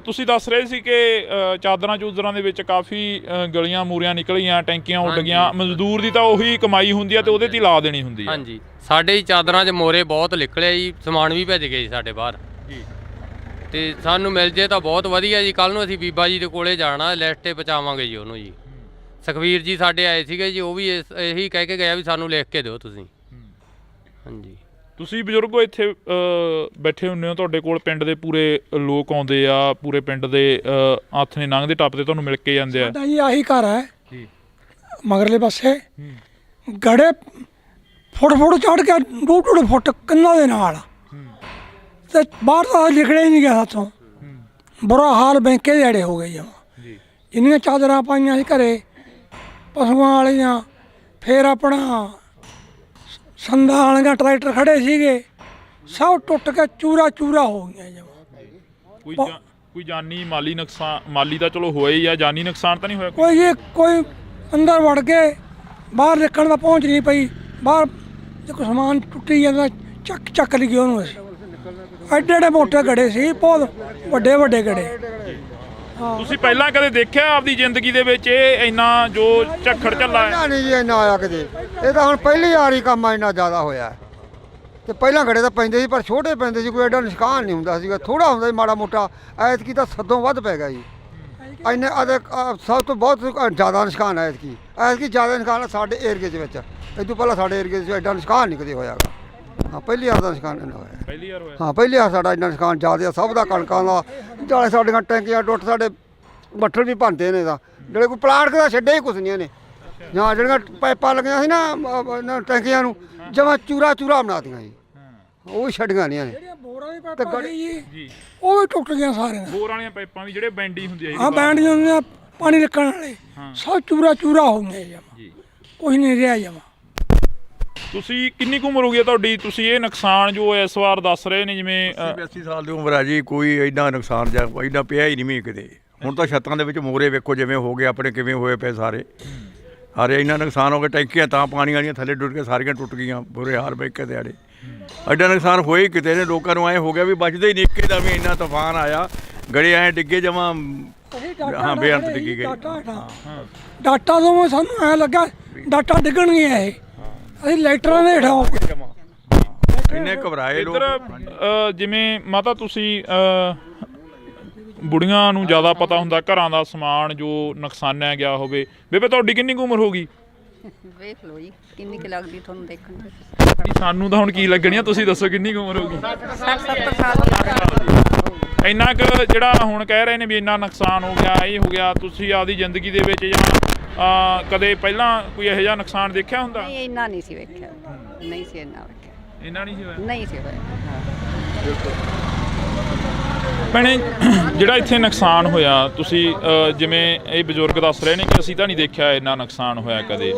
ਤੁਸੀਂ ਦੱਸ ਰਹੇ ਸੀ ਕਿ ਚਾਦਰਾਂ ਚੂਦਰਾਂ ਦੇ ਵਿੱਚ ਕਾਫੀ ਗਲੀਆਂ ਮੂਰੀਆਂ ਨਿਕਲੀਆਂ, ਟੈਂਕੀਆਂ ਉੱਡ ਗਈਆਂ। ਮਜ਼ਦੂਰ ਦੀ ਤਾਂ ਉਹੀ ਕਮਾਈ ਹੁੰਦੀ ਆ ਤੇ ਉਹਦੇ 'ਤੇ ਹੀ ਲਾ ਦੇਣੀ ਹੁੰਦੀ ਆ। ਹਾਂਜੀ, ਸਾਡੇ ਹੀ ਚਾਦਰਾਂ 'ਚ ਮੋਰੇ ਬਹੁਤ ਨਿਕਲੇ ਜੀ, ਸਮਾਨ ਵੀ ਭੇਜ ਗਏ ਜੀ ਸਾਡੇ ਬਾਹਰ ਜੀ। ਤੇ ਸਾਨੂੰ ਮਿਲ ਜੇ ਤਾਂ ਬਹੁਤ ਵਧੀਆ ਜੀ। ਕੱਲ ਨੂੰ ਅਸੀਂ ਬੀਬਾ ਜੀ ਦੇ ਕੋਲੇ ਜਾਣਾ, ਲਿਸਟ 'ਤੇ ਪਹੁੰਚਾਵਾਂਗੇ ਜੀ ਉਹਨੂੰ ਜੀ। ਸੁਖਵੀਰ ਜੀ ਸਾਡੇ ਆਏ ਸੀਗੇ ਜੀ, ਉਹ ਵੀ ਇਹੀ ਕਹਿ ਕੇ ਗਿਆ ਵੀ ਸਾਨੂੰ ਲਿਖ ਕੇ ਦਿਓ ਤੁਸੀਂ। ਹਾਂਜੀ, ਤੁਸੀਂ ਬਜ਼ੁਰਗੋ ਇੱਥੇ ਬੈਠੇ ਹੁੰਦੇ ਹੋ, ਤੁਹਾਡੇ ਕੋਲ ਪਿੰਡ ਦੇ ਪੂਰੇ ਲੋਕ ਆਉਂਦੇ ਆ, ਪੂਰੇ ਪਿੰਡ ਦੇ ਹੱਥ ਨੇ ਲੰਘਦੇ ਟੱਪਦੇ ਤੁਹਾਨੂੰ ਮਿਲ ਕੇ ਜਾਂਦੇ ਆ। ਸਾਡਾ ਜੀ ਆਹੀ ਘਰ ਹੈ ਜੀ, ਮਗਰਲੇ ਪਾਸੇ ਗੜੇ ਫੁੱਟ ਚੜ੍ਹ ਕੇ 2-2 ਫੁੱਟ ਕੰਨਾਂ ਦੇ ਨਾਲ, ਤੇ ਬਾਹਰ ਤਾਂ ਨਿਕਲਿਆ ਹੀ ਨਹੀਂ ਗਿਆ ਹੱਥੋਂ। ਬੁਰਾ ਹਾਲ ਬੈਂਕੇ ਜਿਹੜੇ ਹੋ ਗਏ ਜਮਾਂ। ਜਿੰਨੀਆਂ ਚਾਦਰਾਂ ਪਾਈਆਂ ਸੀ ਘਰੇ ਪਸ਼ੂਆਂ ਵਾਲੀਆਂ, ਫਿਰ ਆਪਣਾ ਸੰਦਾਂ ਵਾਲੀਆਂ ਟਰੈਕਟਰ ਖੜੇ ਸੀਗੇ, ਸਭ ਟੁੱਟ ਕੇ ਚੂਰਾ ਹੋ ਗਈਆਂ ਜਮਾਂ। ਕੋਈ ਜਾਨੀ ਮਾਲੀ ਨੁਕਸਾਨ? ਮਾਲੀ ਤਾਂ ਚਲੋ ਹੋਇਆ ਹੀ ਆ, ਜਾਨੀ ਨੁਕਸਾਨ ਤਾਂ ਨਹੀਂ ਹੋਇਆ ਕੋਈ ਅੰਦਰ ਵੜ ਕੇ ਬਾਹਰ ਨਿਕਲਣ ਦਾ ਪਹੁੰਚ ਨਹੀਂ ਪਈ। ਬਾਹਰ ਜੇ ਕੋਈ ਸਮਾਨ ਟੁੱਟੀ ਜਾਂਦਾ ਚੱਕ ਲਈ ਉਹਨੂੰ। ਅਸੀਂ ਐਡੇ ਮੋਟੇ ਗੜੇ ਸੀ, ਬਹੁਤ ਵੱਡੇ ਗੜੇ। ਤੁਸੀਂ ਪਹਿਲਾਂ ਕਦੇ ਦੇਖਿਆ ਆਪਦੀ ਜ਼ਿੰਦਗੀ ਦੇ ਵਿੱਚ ਇਹ ਇੰਨਾ ਜੋ ਝੱਖੜ ਝੱਲਾ ਹੈ? ਨਹੀਂ ਜੀ, ਇੰਨਾ ਆਇਆ ਕਦੇ। ਇਹ ਤਾਂ ਹੁਣ ਪਹਿਲੀ ਵਾਰੀ ਕੰਮ ਇੰਨਾ ਜ਼ਿਆਦਾ ਹੋਇਆ। ਤੇ ਪਹਿਲਾਂ ਗੜੇ ਤਾਂ ਪੈਂਦੇ ਸੀ, ਪਰ ਛੋਟੇ ਪੈਂਦੇ ਸੀ, ਕੋਈ ਐਡਾ ਨੁਕਸਾਨ ਨਹੀਂ ਹੁੰਦਾ ਸੀਗਾ, ਥੋੜਾ ਹੁੰਦਾ ਸੀ ਮਾੜਾ ਮੋਟਾ। ਐਤਕੀ ਤਾਂ ਸਦੋਂ ਵੱਧ ਪੈ ਗਿਆ ਜੀ। ਇੰਨੇ ਸਭ ਤੋਂ ਬਹੁਤ ਜ਼ਿਆਦਾ ਨੁਕਸਾਨ ਹੈ ਐਤਕੀ ਜ਼ਿਆਦਾ ਨੁਕਸਾਨ ਸਾਡੇ ਏਰੀਏ ਦੇ ਵਿੱਚ। ਇਹ ਤੋਂ ਪਹਿਲਾਂ ਸਾਡੇ ਏਰੀਏ 'ਚ ਐਡਾ ਨੁਕਸਾਨ ਨਹੀਂ ਕਦੇ ਹੋਇਆ ਗਾ। ਹਾਂ, ਪਹਿਲੀ ਵਾਰ ਦਾ ਨੁਕਸਾਨ ਇੰਨਾ ਹੋਇਆ। ਪਹਿਲੀ ਵਾਰ ਹੋਇਆ? ਹਾਂ, ਪਹਿਲੀ ਵਾਰ ਸਾਡਾ ਇੰਨਾ ਨੁਕਸਾਨ ਜ਼ਿਆਦਾ ਸਭ ਦਾ, ਕਣਕਾਂ ਦਾ, ਨਾਲੇ ਸਾਡੀਆਂ ਟੈਂਕੀਆਂ ਟੁੱਟ, ਸਾਡੇ ਬੱਠਲ ਵੀ ਭੰਦੇ ਨੇ। ਤਾਂ ਜਿਹੜੇ ਕੋਈ ਪਲਾਟ ਦਾ ਛੱਡੇ ਹੀ ਕੁਛ ਨਹੀਂ ਇਹਨੇ। ਜਾਂ ਜਿਹੜੀਆਂ ਪਾਈਪਾਂ ਲੱਗੀਆਂ ਸੀ ਨਾ ਟੈਂਕੀਆਂ ਨੂੰ, ਜਮਾਂ ਚੂਰਾ ਬਣਾਤੀਆਂ ਜੀ, ਉਹ ਵੀ ਛੱਡੀਆਂ ਨਹੀਂ ਇਹਨੇ। ਉਹ ਵੀ ਟੁੱਟ ਗਈਆਂ ਸਾਰੀਆਂ। ਬੋਰ ਵਾਲੀਆਂ ਪਾਈਪਾਂ ਵੀ ਜਿਹੜੇ ਬੈਂਡੀ ਹੁੰਦੀਆਂ? ਹਾਂ, ਬੈਂਡੀ ਹੁੰਦੀਆਂ, ਪਾਣੀ ਰੱਖਣ ਵਾਲੇ, ਸਭ ਚੂਰਾ ਹੋ ਗਏ ਜਮਾਂ, ਕੁਛ ਨਹੀਂ ਰਿਹਾ ਜਮਾਂ। ਤੁਸੀਂ ਕਿੰਨੀ ਕੁ ਉਮਰ ਹੋ ਗਈ ਤੁਹਾਡੀ? ਤੁਸੀਂ ਇਹ ਨੁਕਸਾਨ ਜੋ ਇਸ ਵਾਰ ਦੱਸ ਰਹੇ ਨੇ, ਜਿਵੇਂ 80 ਸਾਲ ਦੀ ਉਮਰ ਆ ਜੀ, ਕੋਈ ਐਡਾ ਨੁਕਸਾਨ ਜਾਂ ਐਡਾ ਪਿਆ ਹੀ ਨਹੀਂ ਮੀਂਹ ਕਿਤੇ। ਹੁਣ ਤਾਂ ਛੱਤਾਂ ਦੇ ਵਿੱਚ ਮੋਰੇ ਵੇਖੋ ਜਿਵੇਂ ਹੋ ਗਏ ਆਪਣੇ, ਕਿਵੇਂ ਹੋਏ ਪਏ ਸਾਰੇ ਇੰਨਾ ਨੁਕਸਾਨ ਹੋ ਗਿਆ। ਟੈਂਕੀਆਂ ਤਾਂ ਪਾਣੀ ਵਾਲੀਆਂ ਥੱਲੇ ਡੁੱਟ ਕੇ ਸਾਰੀਆਂ ਟੁੱਟ ਗਈਆਂ, ਬੁਰੇ ਹਾਲ ਬੈਂਕੇ ਦੇ ਆੜੇ। ਐਡਾ ਨੁਕਸਾਨ ਹੋਏ ਕਿਤੇ ਨੇ, ਲੋਕਾਂ ਨੂੰ ਐ ਹੋ ਗਿਆ ਵੀ ਬਚਦੇ ਹੀ ਨਹੀਂ, ਇੱਕੇ ਦਾ ਵੀ ਇੰਨਾ ਤੂਫਾਨ ਆਇਆ, ਗੜੇ ਐ ਡਿੱਗੇ ਜਮਾ, ਹਾਂ ਬੇਅੰਤ ਡਿੱਗੀ ਗਏ। ਡਾਟਾ ਤੋਂ ਸਾਨੂੰ ਐ ਲੱਗਾ ਡਾਟਾ ਡਿੱਗਣਗੇ ਇਹ, ਅਸੀਂ ਲਾਈਟਰਾਂ ਦੇ ਹੇਠਾਂ ਹੋ ਗਏ। ਇੰਨੇ ਘਬਰਾਏ ਲੋਕ। ਇੱਧਰ ਜਿਵੇਂ ਮਾਤਾ ਤੁਸੀਂ ਬੁੜੀਆਂ ਨੂੰ ਜ਼ਿਆਦਾ ਪਤਾ ਹੁੰਦਾ ਘਰਾਂ ਦਾ ਸਮਾਨ ਜੋ ਨੁਕਸਾਨਿਆ ਗਿਆ ਹੋਵੇ। ਬੇਬੇ ਤੁਹਾਡੀ ਕਿੰਨੀ ਕੁ ਉਮਰ ਹੋ ਗਈ? ਵੇਖ ਲਓ ਜੀ ਕਿੰਨੀ ਕੁ ਲੱਗਦੀ ਤੁਹਾਨੂੰ ਦੇਖਣ ਚ। ਨਹੀਂ ਸਾਨੂੰ ਤਾਂ ਹੁਣ ਕੀ ਲੱਗਣੀ ਆ, ਤੁਸੀਂ ਦੱਸੋ ਕਿੰਨੀ ਕੁ ਉਮਰ ਹੋ ਗਈ? 60-70 ਸਾਲ। ਇੰਨਾ ਕੁ ਜਿਹੜਾ ਹੁਣ ਕਹਿ ਰਹੇ ਨੇ ਵੀ ਇੰਨਾ ਨੁਕਸਾਨ ਹੋ ਗਿਆ, ਇਹ ਹੋ ਗਿਆ, ਤੁਸੀਂ ਆਪਦੀ ਜ਼ਿੰਦਗੀ ਦੇ ਵਿੱਚ ਜਾਂ ਕਦੇ ਪਹਿਲਾਂ ਕੋਈ ਇਹੋ ਜਿਹਾ ਨੁਕਸਾਨ ਦੇਖਿਆ ਹੁੰਦਾ? ਨਹੀਂ ਇੰਨਾ ਨਹੀਂ ਸੀ ਵੇਖਿਆ, ਨਹੀਂ ਸੀ ਇੰਨਾ ਵੇਖਿਆ, ਇੰਨਾ ਨਹੀਂ ਸੀ ਹੋਇਆ? ਨਹੀਂ ਸੀ ਹੋਇਆ। ਭੈਣੇ ਜਿਹੜਾ ਇੱਥੇ ਨੁਕਸਾਨ ਹੋਇਆ, ਤੁਸੀਂ ਜਿਵੇਂ ਇਹ ਬਜ਼ੁਰਗ ਦੱਸ ਰਹੇ ਨੇ ਕਿ ਅਸੀਂ ਤਾਂ ਨਹੀਂ ਦੇਖਿਆ ਇੰਨਾ ਨੁਕਸਾਨ ਹੋਇਆ ਕਦੇ,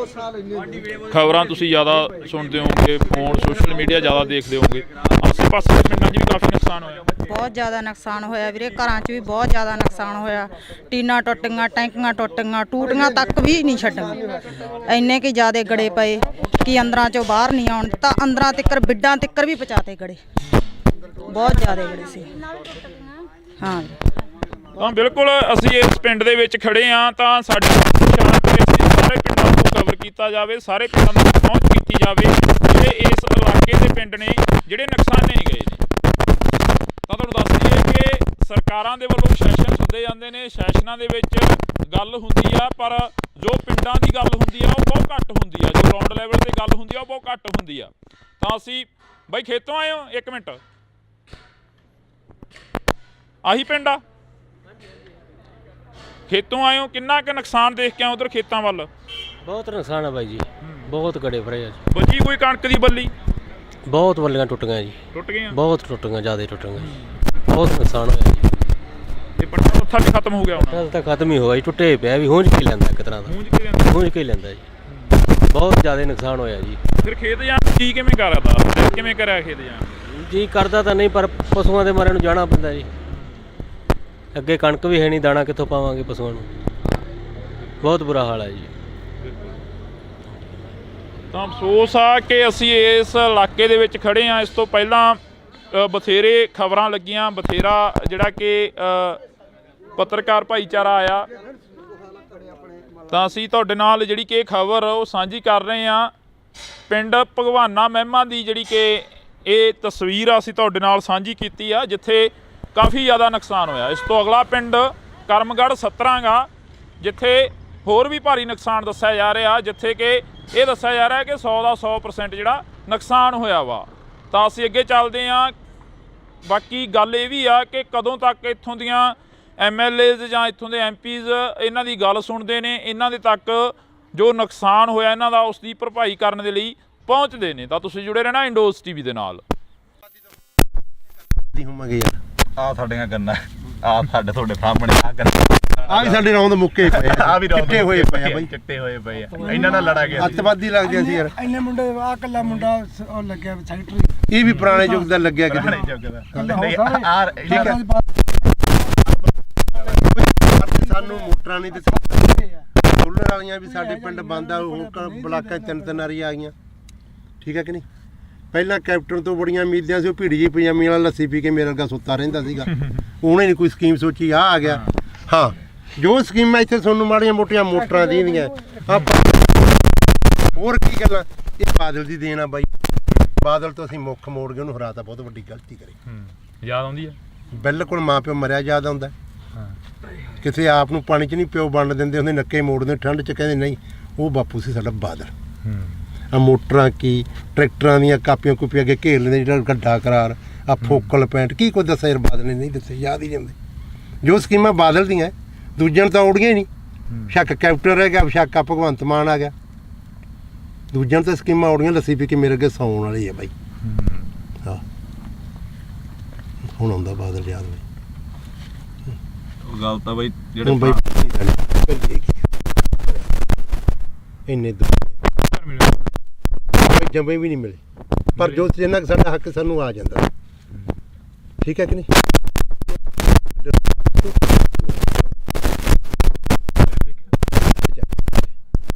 ਖਬਰਾਂ ਤੁਸੀਂ ਜ਼ਿਆਦਾ ਸੁਣਦੇ ਹੋਵੋਗੇ, ਫੋਨ ਸੋਸ਼ਲ ਮੀਡੀਆ ਜ਼ਿਆਦਾ ਦੇਖਦੇ ਹੋਵੋਗੇ, ਆਸੇ ਪਾਸੇ ਦੇ ਪਿੰਡਾਂ 'ਚ ਵੀ ਕਾਫੀ ਨੁਕਸਾਨ ਹੋਇਆ। ਬਹੁਤ ਜ਼ਿਆਦਾ ਨੁਕਸਾਨ ਹੋਇਆ ਵੀਰੇ, ਘਰਾਂ 'ਚ ਵੀ ਬਹੁਤ ਜ਼ਿਆਦਾ ਨੁਕਸਾਨ ਹੋਇਆ। ਟੀਨਾਂ ਟੁੱਟ ਗਈਆਂ, ਟੈਂਕੀਆਂ ਟੁੱਟ ਗਈਆਂ, ਟੂਟੀਆਂ ਤੱਕ ਵੀ ਨਹੀਂ ਛੱਡੀਆਂ। ਇੰਨੇ ਕਿ ਜ਼ਿਆਦਾ ਗੜੇ ਪਏ ਕਿ ਅੰਦਰਾਂ 'ਚੋਂ ਬਾਹਰ ਨਹੀਂ ਆਉਣ ਤਾਂ ਅੰਦਰਾਂ ਤਿੱਕਰ ਬਿੱਡਾਂ ਤਿੱਕਰ ਵੀ ਪਹੁੰਚਾਤੇ ਗੜੇ, ਬਹੁਤ ਜ਼ਿਆਦਾ ਗੜੇ ਸੀ। ਹਾਂ ਤਾਂ ਬਿਲਕੁਲ ਅਸੀਂ ਇਸ ਪਿੰਡ ਦੇ ਵਿੱਚ ਖੜੇ ਹਾਂ, ਤਾਂ ਸਾਡੇ ਸਾਰੇ ਪਿੰਡਾਂ ਨੂੰ ਕਵਰ ਕੀਤਾ ਜਾਵੇ, ਸਾਰੇ ਪਿੰਡਾਂ ਨੂੰ ਪਹੁੰਚ ਕੀਤੀ ਜਾਵੇ ਜਿਹੜੇ ਇਸ ਇਲਾਕੇ ਦੇ ਪਿੰਡ ਨੇ ਜਿਹੜੇ ਨੁਕਸਾਨੇ ਗਏ ਨੇ। ਤਾਂ ਤੁਹਾਨੂੰ ਦੱਸ ਦਈਏ ਕਿ ਸਰਕਾਰਾਂ ਦੇ ਵੱਲੋਂ ਸੈਸ਼ਨ ਹੁੰਦੇ ਜਾਂਦੇ ਨੇ, ਸੈਸ਼ਨਾਂ ਦੇ ਵਿੱਚ ਗੱਲ ਹੁੰਦੀ ਆ, ਪਰ ਜੋ ਪਿੰਡਾਂ ਦੀ ਗੱਲ ਹੁੰਦੀ ਆ ਉਹ ਬਹੁਤ ਘੱਟ ਹੁੰਦੀ ਆ, ਜੋ ਗਰਾਊਂਡ ਲੈਵਲ ਤੇ ਗੱਲ ਹੁੰਦੀ ਆ ਉਹ ਬਹੁਤ ਘੱਟ ਹੁੰਦੀ ਆ। ਤਾਂ ਅਸੀਂ ਬਾਈ ਖੇਤੋਂ ਆਏ ਹੋ? ਇੱਕ ਮਿੰਟ, ਆਹੀ ਪਿੰਡ ਆ? ਖੇਤੋਂ ਆਏ ਹੋ, ਕਿੰਨਾ ਕੁ ਨੁਕਸਾਨ ਦੇਖ ਕੇ ਆਏ ਉਧਰ ਖੇਤਾਂ ਵੱਲ? ਬਹੁਤ ਨੁਕਸਾਨ ਆ ਬਾਈ ਜੀ, ਬਹੁਤ ਗੜੇ ਫਰੇ ਆ ਜੀ। ਬਚੀ ਕੋਈ ਕਣਕ ਦੀ ਬੱਲੀ? ਬਹੁਤ ਬੱਲੀਆਂ ਟੁੱਟ ਗਈਆਂ ਜੀ, ਟੁੱਟ ਗਈਆਂ, ਬਹੁਤ ਟੁੱਟ ਗਈਆਂ, ਜ਼ਿਆਦਾ ਟੁੱਟ ਗਈਆਂ, ਬਹੁਤ ਨੁਕਸਾਨ ਹੋਇਆ ਜੀ। ਤੇ ਪੱਟਾ ਉੱਥਾ ਵੀ ਖਤਮ ਹੋ ਗਿਆ ਹੁਣ? ਨਾਲ ਤਾਂ ਖਤਮ ਹੀ ਹੋਇਆ ਜੀ, ਟੁੱਟੇ ਪਿਆ ਵੀ, ਹੂੰਝ ਕੇ ਲੈਂਦਾ ਇੱਕ ਤਰ੍ਹਾਂ ਦਾ, ਗੂੰਜ ਕੇ ਜਾਂਦਾ। ਹੂੰਝ ਕੇ ਲੈਂਦਾ ਜੀ, ਬਹੁਤ ਜ਼ਿਆਦਾ ਨੁਕਸਾਨ ਹੋਇਆ ਜੀ। ਫਿਰ ਖੇਤ ਜਾਣ ਕੀ ਕਿਵੇਂ ਕਰਦਾ, ਕਿਵੇਂ ਕਰਿਆ ਖੇਤ ਜਾਣ? ਜੀ ਕਰਦਾ ਤਾਂ ਨਹੀਂ, ਪਰ ਪਸ਼ੂਆਂ ਦੇ ਮਾਰੇ ਨੂੰ ਜਾਣਾ ਪੈਂਦਾ ਜੀ। ਅੱਗੇ ਕਣਕ ਵੀ ਹੈ ਨਹੀਂ, ਦਾਣਾ ਕਿੱਥੋਂ ਪਾਵਾਂਗੇ ਪਸ਼ੂਆਂ ਨੂੰ, ਬਹੁਤ ਬੁਰਾ ਹਾਲ ਹੈ ਜੀ। ਤਾਂ ਅਫਸੋਸ ਆ ਕਿ ਅਸੀਂ ਇਸ ਇਲਾਕੇ ਦੇ ਵਿੱਚ ਖੜੇ ਹਾਂ। ਇਸ ਤੋਂ ਪਹਿਲਾਂ ਬਥੇਰੇ ਖਬਰਾਂ ਲੱਗੀਆਂ, ਬਥੇਰਾ ਜਿਹੜਾ ਕਿ ਪੱਤਰਕਾਰ ਭਾਈਚਾਰਾ ਆਇਆ, ਤਾਂ ਅਸੀਂ ਤੁਹਾਡੇ ਨਾਲ ਜਿਹੜੀ ਕਿ ਖਬਰ ਉਹ ਸਾਂਝੀ ਕਰ ਰਹੇ ਹਾਂ। ਪਿੰਡ ਭਗਵਾਨਾ ਮਹਿਮਾ ਦੀ ਜਿਹੜੀ ਕਿ ਇਹ ਤਸਵੀਰ ਆ ਅਸੀਂ ਤੁਹਾਡੇ ਨਾਲ ਸਾਂਝੀ ਕੀਤੀ ਆ, ਜਿੱਥੇ ਕਾਫੀ ਜ਼ਿਆਦਾ ਨੁਕਸਾਨ ਹੋਇਆ। ਇਸ ਤੋਂ ਅਗਲਾ ਪਿੰਡ ਕਰਮਗੜ੍ਹ 17 ਗਾ, ਜਿੱਥੇ ਹੋਰ ਵੀ ਭਾਰੀ ਨੁਕਸਾਨ ਦੱਸਿਆ ਜਾ ਰਿਹਾ, ਜਿੱਥੇ ਕਿ ਇਹ ਦੱਸਿਆ ਜਾ ਰਿਹਾ ਕਿ 100 ਦਾ 100% ਜਿਹੜਾ ਨੁਕਸਾਨ ਹੋਇਆ ਵਾ। ਤਾਂ ਅਸੀਂ ਅੱਗੇ ਚੱਲਦੇ ਹਾਂ। ਬਾਕੀ ਗੱਲ ਇਹ ਵੀ ਆ ਕਿ ਕਦੋਂ ਤੱਕ ਇੱਥੋਂ ਦੀਆਂ MLAs ਜਾਂ ਇੱਥੋਂ ਦੇ MPs ਇਹਨਾਂ ਦੀ ਗੱਲ ਸੁਣਦੇ ਨੇ, ਇਹਨਾਂ ਦੇ ਤੱਕ ਜੋ ਨੁਕਸਾਨ ਹੋਇਆ ਇਹਨਾਂ ਦਾ ਉਸ ਦੀ ਭਰਪਾਈ ਕਰਨ ਦੇ ਲਈ ਪਹੁੰਚਦੇ ਨੇ। ਤਾਂ ਤੁਸੀਂ ਜੁੜੇ ਰਹਿਣਾ ਇੰਡੋਜ਼ TV ਦੇ ਨਾਲ। ਆ ਸਾਡੀਆਂ ਗੰਨਾ, ਆ ਸਾਡੇ ਤੁਹਾਡੇ ਸਾਹਮਣੇ ਆ ਗੰਨਾ, ਆ ਵੀ ਸਾਡੇ ਰੌਂਦ ਮੁੱਕੇ ਪਏ ਆ, ਚਿੱਟੇ ਹੋਏ ਪਏ ਆ ਬਾਈ, ਚਿੱਟੇ ਹੋਏ ਪਏ ਆ। ਇਹਨਾਂ ਨਾਲ ਲੜਾ ਗਿਆ ਅੱਤਵਾਦੀ ਲੱਗਦੇ ਸੀ ਯਾਰ। ਇੰਨੇ ਮੁੰਡੇ ਆ ਕੱਲਾ ਮੁੰਡਾ ਉਹ ਲੱਗਿਆ ਸੈਕਟਰੀ, ਇਹ ਵੀ ਪੁਰਾਣੇ ਯੁੱਗ ਦਾ ਲੱਗਿਆ ਕਿਤੇ। ਨਹੀਂ ਆ ਠੀਕ ਹੈ, ਸਾਨੂੰ ਮੋਟਰਾਂ ਨਹੀਂ ਦਿੱਤੀ, ਸੋਲਰ ਵਾਲੀਆਂ ਵੀ ਸਾਡੇ ਪਿੰਡ ਬੰਦ ਆ, ਹੁਣ ਬਲਾਕਾਂ 'ਚ ਤਿੰਨ ਵਾਰੀ ਆ ਗਈਆਂ। ਠੀਕ ਹੈ ਕਿ ਨਹੀਂ? ਪਹਿਲਾਂ ਕੈਪਟਨ ਤੋਂ ਬੜੀਆਂ ਉਮੀਦਾਂ ਸੀ, ਉਹ ਭੀੜੀ ਪਜਾਮੀ ਵਾਲਾ ਲੱਸੀ ਪੀ ਕੇ ਮੇਰੇ ਵਰਗਾ ਸੁੱਤਾ ਰਹਿੰਦਾ ਸੀਗਾ, ਉਹਨੇ ਨਹੀਂ ਕੋਈ ਸਕੀਮ ਸੋਚੀ, ਆ ਗਿਆ। ਹਾਂ, ਜੋ ਸਕੀਮਾਂ ਇੱਥੇ ਤੁਹਾਨੂੰ ਮਾੜੀਆਂ ਮੋਟੀਆਂ ਮੋਟਰਾਂ ਦੀਆਂ ਹੋਰ ਕੀ ਗੱਲਾਂ, ਇਹ ਬਾਦਲ ਦੀ ਦੇਣ ਆ ਬਾਈ। ਬਾਦਲ ਤੋਂ ਅਸੀਂ ਮੁੱਖ ਮੋੜ ਕੇ ਉਹਨੂੰ ਹਰਾਤਾ, ਬਹੁਤ ਵੱਡੀ ਗਲਤੀ ਕਰੀ। ਯਾਦ ਆਉਂਦੀ ਆ? ਬਿਲਕੁਲ ਮਾਂ ਪਿਓ ਮਰਿਆ ਯਾਦ ਆਉਂਦਾ। ਕਿਸੇ ਆਪ ਨੂੰ ਪਾਣੀ 'ਚ ਨਹੀਂ ਪਿਓ ਬਣਨ ਦਿੰਦੇ, ਉਹਦੇ ਨੱਕੇ ਮੋੜਦੇ ਠੰਡ 'ਚ, ਕਹਿੰਦੇ ਨਹੀਂ, ਉਹ ਬਾਪੂ ਸੀ ਸਾਡਾ ਬਾਦਲ। ਆ ਮੋਟਰਾਂ ਕੀ, ਟਰੈਕਟਰਾਂ ਦੀਆਂ ਕਾਪੀਆਂ ਕੂਪੀਆਂ ਅੱਗੇ ਘੇਰ ਲੈਂਦੇ, ਜਿਹੜਾ ਗੱਡਾ ਕਰਾਰ, ਆ ਫੋਕਲ ਪੈਂਟ, ਕੀ ਕੁਝ ਦੱਸਿਆ ਯਾਰ ਬਾਦਲ ਨੇ ਨਹੀਂ ਦੱਸਿਆ, ਯਾਦ ਹੀ ਜਾਂਦੇ। ਜੋ ਸਕੀਮਾਂ ਬਾਦਲ ਦੀਆਂ ਦੂਜਿਆਂ ਨੂੰ ਤਾਂ ਔੜੀਆਂ ਹੀ ਨਹੀਂ। ਸ਼ੱਕ ਕੈਪਟਨ ਰਹਿ ਗਿਆ, ਸ਼ੱਕ ਆ ਭਗਵੰਤ ਮਾਨ ਆ ਗਿਆ, ਦੂਜਿਆਂ ਨੂੰ ਤਾਂ ਸਕੀਮਾਂ ਔੜੀਆਂ, ਲੱਸੀ ਪੀ ਕੇ ਮੇਰੇ ਅੱਗੇ ਸੌਣ ਵਾਲੀ ਆ ਬਾਈ। ਹਾਂ, ਹੁਣ ਆਉਂਦਾ ਬਾਦਲ ਯਾਦ ਬਾਈ। ਗੱਲ ਤਾਂ ਬਾਈ ਜਿਹੜੇ ਇੰਨੇ ਜੰਮੇ ਵੀ ਨਹੀਂ ਮਿਲੇ, ਪਰ ਜੋ ਜਿੰਨਾ ਕੁ ਸਾਡਾ ਹੱਕ ਸਾਨੂੰ ਆ ਜਾਂਦਾ। ਠੀਕ ਹੈ ਕਿ ਨਹੀਂ?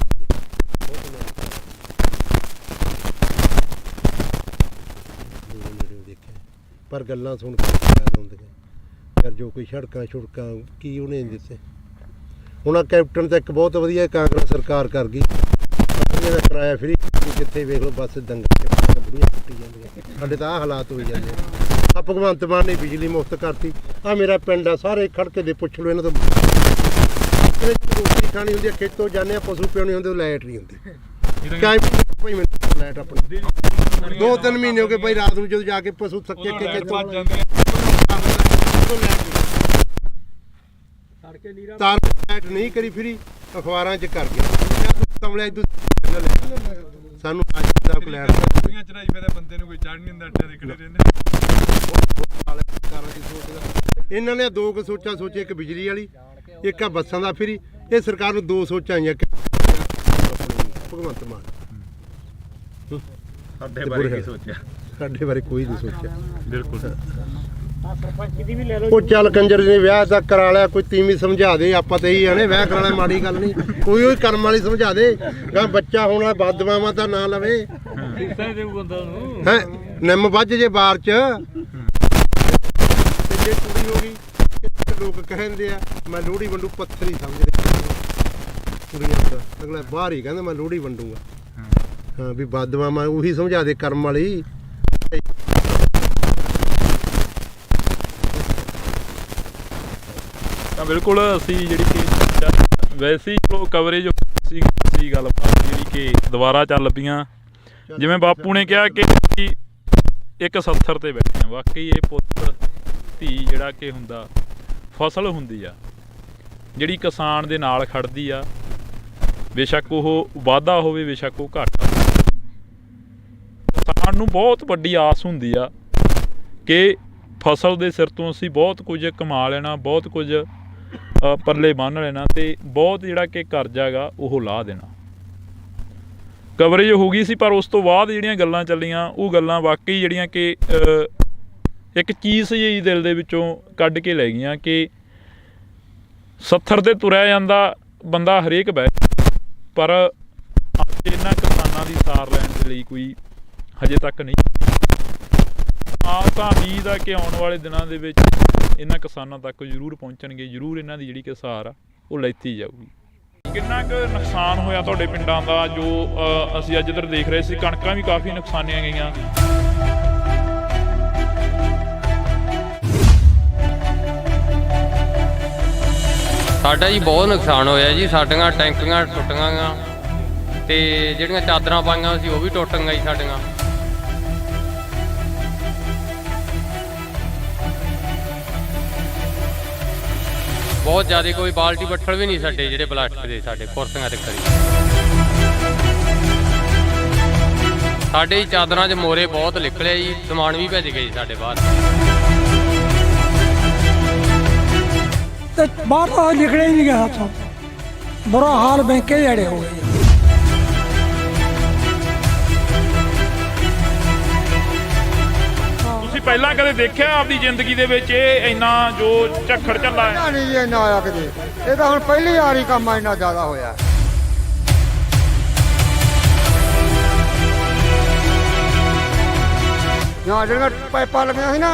ਪਰ ਗੱਲਾਂ ਸੁਣ ਕੇ ਯਾਦ ਆਉਂਦੀਆਂ ਯਾਰ ਜੋ ਕੋਈ ਸੜਕਾਂ ਕੀ ਉਹਨੇ ਦਿੱਤੇ। ਹੁਣ ਕੈਪਟਨ ਤਾਂ ਇੱਕ ਬਹੁਤ ਵਧੀਆ ਕਾਂਗਰਸ ਸਰਕਾਰ ਕਰ ਗਈ, ਦਾ ਕਿਰਾਇਆ ਫਰੀ, ਜਿੱਥੇ ਵੇਖ ਲਓ ਬੱਸ ਦੰਗਲ ਬੁੜੀਆਂ ਟੁੱਟੀ ਜਾਂਦੀਆਂ। ਸਾਡੇ ਤਾਂ ਆਹ ਹਾਲਾਤ ਹੋਈ ਜਾਂਦੇ ਆ। ਭਗਵੰਤ ਮਾਨ ਨੇ ਬਿਜਲੀ ਮੁਫਤ ਕਰਤੀ। ਆ ਮੇਰਾ ਪਿੰਡ ਆ, ਸਾਰੇ ਖੜ ਕੇ ਦੇ ਪੁੱਛ ਲਓ ਇਹਨਾਂ ਤੋਂ। ਰੋਟੀ ਖਾਣੀ ਹੁੰਦੀ ਆ, ਖੇਤੋਂ ਜਾਂਦੇ ਆ, ਪਸ਼ੂ ਪਿਉਣੇ ਹੁੰਦੇ, ਲਾਈਟ ਨਹੀਂ ਹੁੰਦੀ। ਭਾਈ ਮੈਨੂੰ ਲਾਈਟ ਆਪਣੀ 2-3 ਮਹੀਨੇ ਹੋ ਗਏ ਭਾਈ, ਰਾਤ ਨੂੰ ਜਦੋਂ ਜਾ ਕੇ ਪਸ਼ੂ ਥੱਕੇ ਤਾਰ ਲਾਈਟ ਨਹੀਂ ਕਰੀ ਫਰੀ, ਅਖਬਾਰਾਂ 'ਚ ਕਰ ਗਿਆ ਸਾਨੂੰ ਬੰਦੇ ਨੂੰ ਕੋਈ ਚੜ੍ਹ ਨਹੀਂ ਦਿੰਦਾ। ਇਹਨਾਂ ਨੇ 2 ਕੁ ਸੋਚਾਂ ਸੋਚੇ, ਇੱਕ ਬਿਜਲੀ ਵਾਲੀ, ਇੱਕ ਆ ਬੱਸਾਂ ਦਾ ਫਰੀ। ਇਹ ਸਰਕਾਰ ਨੂੰ 2 ਸੋਚਾਂ ਆਈਆਂ ਭਗਵੰਤ ਮਾਨ। ਸਾਡੇ ਬਾਰੇ ਕੀ ਸੋਚਿਆ? ਸਾਡੇ ਬਾਰੇ ਕੋਈ ਨਹੀਂ ਸੋਚਿਆ। ਬਿਲਕੁਲ। ਉਹ ਚੱਲ ਕੰਜਰ ਨੇ ਵਿਆਹ ਤਾਂ ਕਰਾ ਲਿਆ, ਕੋਈ ਤੀਵੀਂ ਸਮਝਾ ਦੇ। ਆਪਾਂ ਤਾਂ ਇਹੀ ਆਣੇ ਵਿਆਹ ਕਰਾਣਾ ਮਾੜੀ ਗੱਲ ਨਹੀਂ, ਕੋਈ ਉਹ ਕਰਮ ਵਾਲੀ ਸਮਝਾ ਦੇ। ਜਾਂ ਬੱਚਾ ਹੋਣਾ ਬਦਦੁਆਵਾਂ ਤਾਂ ਨਾ ਲਵੇ ਹੈ। ਨਿੰਮ ਵੱਜ ਜੇ ਬਾਹਰ ਚ, ਜੇ ਕੁੜੀ ਹੋ ਗਈ ਲੋਕ ਕਹਿੰਦੇ ਆ ਮੈਂ ਲੋਹੜੀ ਵੰਡੂ, ਪੱਥਰ ਹੀ ਸਮਝਦੇ ਕੁੜੀਆਂ ਦਾ। ਅਗਲਾ ਬਾਹਰ ਹੀ ਕਹਿੰਦਾ ਮੈਂ ਲੋਹੜੀ ਵੰਡੂਗਾ। ਹਾਂ ਵੀ ਬਦਦੁਆਵਾਂ ਉਹੀ ਸਮਝਾ ਦੇ ਕਰਮ ਵਾਲੀ। ਤਾਂ ਬਿਲਕੁਲ ਅਸੀਂ ਜਿਹੜੀ ਕਿ ਵੈਸੇ ਹੀ ਚਲੋ ਕਵਰੇਜ ਸੀ ਗੱਲਬਾਤ ਜਿਹੜੀ ਕਿ ਦੁਬਾਰਾ ਚੱਲ ਪਈਆਂ। ਜਿਵੇਂ ਬਾਪੂ ਨੇ ਕਿਹਾ ਕਿ ਇੱਕ ਸੱਥਰ 'ਤੇ ਬੈਠੇ ਆ। ਵਾਕਈ ਇਹ ਪੁੱਤ ਧੀ ਜਿਹੜਾ ਕਿ ਹੁੰਦਾ, ਫਸਲ ਹੁੰਦੀ ਆ ਜਿਹੜੀ ਕਿਸਾਨ ਦੇ ਨਾਲ ਖੜਦੀ ਆ। ਬੇਸ਼ੱਕ ਉਹ ਵਾਧਾ ਹੋਵੇ, ਬੇਸ਼ੱਕ ਉਹ ਘਾਟਾ। ਕਿਸਾਨ ਨੂੰ ਬਹੁਤ ਵੱਡੀ ਆਸ ਹੁੰਦੀ ਆ ਕਿ ਫਸਲ ਦੇ ਸਿਰ ਤੋਂ ਅਸੀਂ ਬਹੁਤ ਕੁਝ ਕਮਾ ਲੈਣਾ, ਬਹੁਤ ਕੁਝ ਪੱਲੇ ਬੰਨ੍ਹ ਲੈਣਾ, ਅਤੇ ਬਹੁਤ ਜਿਹੜਾ ਕਿ ਕਰਜ਼ਾ ਹੈਗਾ ਉਹ ਲਾਹ ਦੇਣਾ। ਕਵਰੇਜ ਹੋ ਗਈ ਸੀ, ਪਰ ਉਸ ਤੋਂ ਬਾਅਦ ਜਿਹੜੀਆਂ ਗੱਲਾਂ ਚੱਲੀਆਂ ਉਹ ਗੱਲਾਂ ਵਾਕਈ ਜਿਹੜੀਆਂ ਕਿ ਇੱਕ ਚੀਜ਼ ਜਿਹੀ ਦਿਲ ਦੇ ਵਿੱਚੋਂ ਕੱਢ ਕੇ ਲੈ ਗਈਆਂ ਕਿ ਸੱਥਰ 'ਤੇ ਤੁਰਿਆ ਜਾਂਦਾ ਬੰਦਾ ਹਰੇਕ ਬਹਿ, ਪਰ ਇਹਨਾਂ ਕਿਸਾਨਾਂ ਦੀ ਸਾਰ ਲੈਣ ਦੇ ਲਈ ਕੋਈ ਹਜੇ ਤੱਕ ਨਹੀਂ। ਤਾਂ ਉਮੀਦ ਆ ਕਿ ਆਉਣ ਵਾਲੇ ਦਿਨਾਂ ਦੇ ਵਿੱਚ ਇਹਨਾਂ ਕਿਸਾਨਾਂ ਤੱਕ ਜ਼ਰੂਰ ਪਹੁੰਚਣਗੇ, ਜ਼ਰੂਰ ਇਹਨਾਂ ਦੀ ਜਿਹੜੀ ਕਿ ਸਾਰ ਆ ਉਹ ਲੈਤੀ ਜਾਊਗੀ। ਕਿੰਨਾ ਕੁ ਨੁਕਸਾਨ ਹੋਇਆ ਤੁਹਾਡੇ ਪਿੰਡਾਂ ਦਾ? ਜੋ ਅਸੀਂ ਅੱਜ ਇੱਧਰ ਦੇਖ ਰਹੇ ਸੀ, ਕਣਕਾਂ ਵੀ ਕਾਫੀ ਨੁਕਸਾਨੀਆਂ ਗਈਆਂ। ਸਾਡਾ ਜੀ ਬਹੁਤ ਨੁਕਸਾਨ ਹੋਇਆ ਜੀ। ਸਾਡੀਆਂ ਟੈਂਕੀਆਂ ਟੁੱਟੀਆਂ ਗੀਆਂ, ਤੇ ਜਿਹੜੀਆਂ ਚਾਦਰਾਂ ਪਾਈਆਂ ਸੀ ਉਹ ਵੀ ਟੁੱਟ ਗਈਆਂ ਜੀ ਸਾਡੀਆਂ। ਬਹੁਤ ਜ਼ਿਆਦਾ, ਕੋਈ ਬਾਲਟੀ ਬੱਠਲ ਵੀ ਨਹੀਂ ਸਾਡੇ ਜਿਹੜੇ ਪਲਾਸਟਿਕ ਦੇ, ਸਾਡੇ ਕੁਰਸੀਆਂ ਤੇ ਖੜੀ। ਸਾਡੇ ਚਾਦਰਾਂ 'ਚ ਮੋਰੇ ਬਹੁਤ ਨਿਕਲੇ ਜੀ, ਸਮਾਨ ਵੀ ਭੱਜ ਗਏ ਸਾਡੇ ਬਾਹਰ। ਤੇ ਬਾਹਰ ਤਾਂ ਨਿਕਲੇ ਹੀ ਨਹੀਂ ਗਿਆ ਹੱਥੋਂ। ਬੁਰਾ ਹਾਲ ਬੈਂਕੇ ਜਿਹੜੇ ਹੋ ਗਏ। ਤੁਸੀਂ ਪਹਿਲਾਂ ਕਦੇ ਦੇਖਿਆ ਆਪਦੀ ਜ਼ਿੰਦਗੀ ਦੇ ਵਿੱਚ ਇਹ ਇੰਨਾ ਜੋ ਝੱਖੜ ਝੱਲਾ ਹੈ? ਨਹੀਂ ਜੀ ਇੰਨਾ ਆਇਆ ਕਦੇ। ਇਹ ਤਾਂ ਹੁਣ ਪਹਿਲੀ ਵਾਰੀ ਕੰਮ ਇੰਨਾ ਜ਼ਿਆਦਾ ਹੋਇਆ। ਜਾਂ ਜਿਹੜੀਆਂ ਪਾਈਪਾਂ ਲੱਗੀਆਂ ਸੀ ਨਾ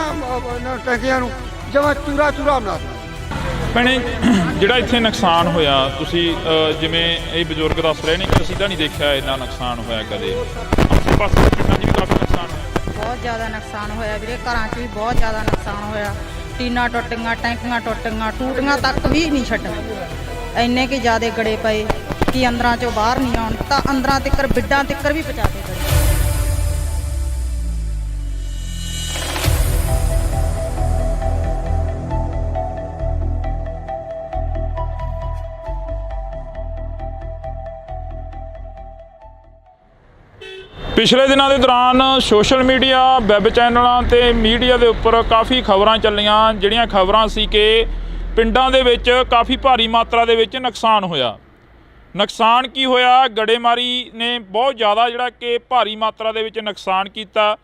ਟੈਂਕੀਆਂ ਨੂੰ, ਜਮਾਂ ਚੂਰਾ ਬਣਾ ਦਿੱਤਾ। ਭੈਣੇ, ਜਿਹੜਾ ਇੱਥੇ ਨੁਕਸਾਨ ਹੋਇਆ, ਤੁਸੀਂ ਜਿਵੇਂ ਇਹ ਬਜ਼ੁਰਗ ਦੱਸ ਰਹੇ ਨੇ ਕਿ ਅਸੀਂ ਤਾਂ ਨਹੀਂ ਦੇਖਿਆ ਇੰਨਾ ਨੁਕਸਾਨ ਹੋਇਆ ਕਦੇ। ਆਸੇ ਪਾਸੇ ਪਿੰਡਾਂ 'ਚ ਵੀ ਕਾਫੀ ਨੁਕਸਾਨ ਹੋਇਆ। ਬਹੁਤ ਜ਼ਿਆਦਾ ਨੁਕਸਾਨ ਹੋਇਆ ਵੀਰੇ, ਘਰਾਂ 'ਚ ਵੀ ਬਹੁਤ ਜ਼ਿਆਦਾ ਨੁਕਸਾਨ ਹੋਇਆ। ਟੀਨਾਂ ਟੁੱਟ ਗਈਆਂ, ਟੈਂਕੀਆਂ ਟੁੱਟ ਗਈਆਂ, ਟੂਟੀਆਂ ਤੱਕ ਵੀ ਨਹੀਂ ਛੱਡ। ਇੰਨੇ ਕਿ ਜ਼ਿਆਦਾ ਗੜੇ ਪਏ ਕਿ ਅੰਦਰਾਂ 'ਚੋਂ ਬਾਹਰ ਨਹੀਂ ਆਉਣ, ਤਾਂ ਅੰਦਰਾਂ ਤੱਕ ਬਿੱਡਾਂ ਤੱਕ ਵੀ ਪਹੁੰਚਾ ਕੇ ਗਏ। ਪਿਛਲੇ ਦਿਨਾਂ ਦੇ ਦੌਰਾਨ ਸੋਸ਼ਲ ਮੀਡੀਆ, ਵੈਬ ਚੈਨਲਾਂ ਤੇ ਮੀਡੀਆ ਦੇ ਉੱਪਰ ਕਾਫੀ ਖਬਰਾਂ ਚੱਲੀਆਂ, ਜਿਹੜੀਆਂ ਖਬਰਾਂ ਸੀ ਕਿ ਪਿੰਡਾਂ ਦੇ ਵਿੱਚ ਕਾਫੀ ਭਾਰੀ ਮਾਤਰਾ ਦੇ ਵਿੱਚ ਨੁਕਸਾਨ ਹੋਇਆ। ਨੁਕਸਾਨ ਕੀ ਹੋਇਆ? ਗੜੇਮਾਰੀ ਨੇ ਬਹੁਤ ਜ਼ਿਆਦਾ ਜਿਹੜਾ ਕਿ ਭਾਰੀ ਮਾਤਰਾ ਦੇ ਵਿੱਚ ਨੁਕਸਾਨ ਕੀਤਾ।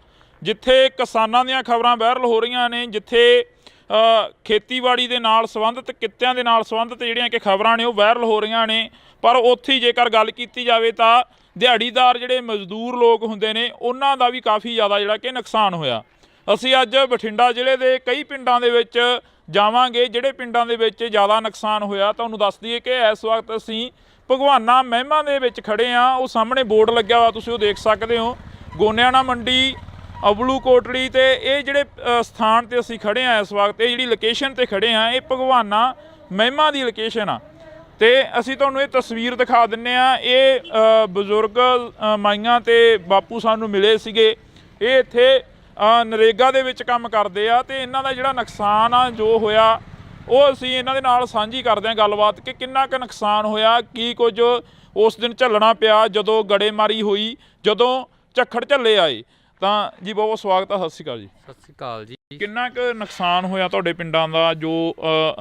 ਜਿੱਥੇ ਕਿਸਾਨਾਂ ਦੀਆਂ ਖਬਰਾਂ ਵਾਇਰਲ ਹੋ ਰਹੀਆਂ ਨੇ, ਜਿੱਥੇ ਖੇਤੀਬਾੜੀ ਦੇ ਨਾਲ ਸੰਬੰਧਿਤ, ਕਿੱਤਿਆਂ ਦੇ ਨਾਲ ਸੰਬੰਧਿਤ ਜਿਹੜੀਆਂ ਕਿ ਖਬਰਾਂ ਨੇ ਉਹ ਵਾਇਰਲ ਹੋ ਰਹੀਆਂ ਨੇ, ਪਰ ਉੱਥੇ ਹੀ ਜੇਕਰ ਗੱਲ ਕੀਤੀ ਜਾਵੇ ਤਾਂ ਦਿਹਾੜੀਦਾਰ ਜਿਹੜੇ ਮਜ਼ਦੂਰ ਲੋਕ ਹੁੰਦੇ ਨੇ ਉਹਨਾਂ ਦਾ ਵੀ ਕਾਫੀ ਜ਼ਿਆਦਾ ਜਿਹੜਾ ਕਿ ਨੁਕਸਾਨ ਹੋਇਆ। ਅਸੀਂ ਅੱਜ ਬਠਿੰਡਾ ਜ਼ਿਲ੍ਹੇ ਦੇ ਕਈ ਪਿੰਡਾਂ ਦੇ ਵਿੱਚ ਜਾਵਾਂਗੇ ਜਿਹੜੇ ਪਿੰਡਾਂ ਦੇ ਵਿੱਚ ਜ਼ਿਆਦਾ ਨੁਕਸਾਨ ਹੋਇਆ। ਤੁਹਾਨੂੰ ਦੱਸ ਦਈਏ ਕਿ ਇਸ ਵਕਤ ਅਸੀਂ ਭਗਵਾਨਾ ਮਹਿਮਾ ਦੇ ਵਿੱਚ ਖੜੇ ਹਾਂ। ਉਹ ਸਾਹਮਣੇ ਬੋਰਡ ਲੱਗਿਆ ਹੋਇਆ ਤੁਸੀਂ ਉਹ ਦੇਖ ਸਕਦੇ ਹੋ, ਗੋਨਿਆਣਾ ਮੰਡੀ, ਅਬਲੂ ਕੋਟਲੀ, ਤੇ ਇਹ ਜਿਹੜੇ ਸਥਾਨ ਤੇ ਅਸੀਂ ਖੜੇ ਹਾਂ ਇਸ ਵਕਤ, ਇਹ ਜਿਹੜੀ ਲੋਕੇਸ਼ਨ ਤੇ ਖੜੇ ਹਾਂ, ਇਹ ਭਗਵਾਨਾ ਮਹਿਮਾ ਦੀ ਲੋਕੇਸ਼ਨ ਆ। ਤੇ ਅਸੀਂ ਤੁਹਾਨੂੰ ਇਹ ਤਸਵੀਰ ਦਿਖਾ ਦਿੰਨੇ ਆ। ਇਹ ਬਜ਼ੁਰਗ ਮਾਈਆਂ ਤੇ ਬਾਪੂ ਸਾਨੂੰ ਮਿਲੇ ਸੀਗੇ। ਇਹ ਇੱਥੇ ਨਰੇਗਾ ਦੇ ਵਿੱਚ ਕੰਮ ਕਰਦੇ ਆ ਤੇ ਇਹਨਾਂ ਦਾ ਜਿਹੜਾ ਨੁਕਸਾਨ ਆ ਜੋ ਹੋਇਆ ਉਹ ਅਸੀਂ ਇਹਨਾਂ ਦੇ ਨਾਲ ਸਾਂਝੀ ਕਰਦੇ ਹਾਂ ਗੱਲਬਾਤ ਕਿ ਕਿੰਨਾ ਕੁ ਨੁਕਸਾਨ ਹੋਇਆ, ਕੀ ਕੁਝ ਉਸ ਦਿਨ ਝੱਲਣਾ ਪਿਆ ਜਦੋਂ ਗੜੇਮਾਰੀ ਹੋਈ, ਜਦੋਂ ਝੱਖੜ ਝੱਲੇ ਆਏ। ਤਾਂ ਜੀ ਬਹੁਤ ਬਹੁਤ ਸਵਾਗਤ ਆ। ਸਤਿ ਸ਼੍ਰੀ ਅਕਾਲ ਜੀ। ਸਤਿ ਸ਼੍ਰੀ ਅਕਾਲ ਜੀ। ਕਿੰਨਾ ਕੁ ਨੁਕਸਾਨ ਹੋਇਆ ਤੁਹਾਡੇ ਪਿੰਡਾਂ ਦਾ ਜੋ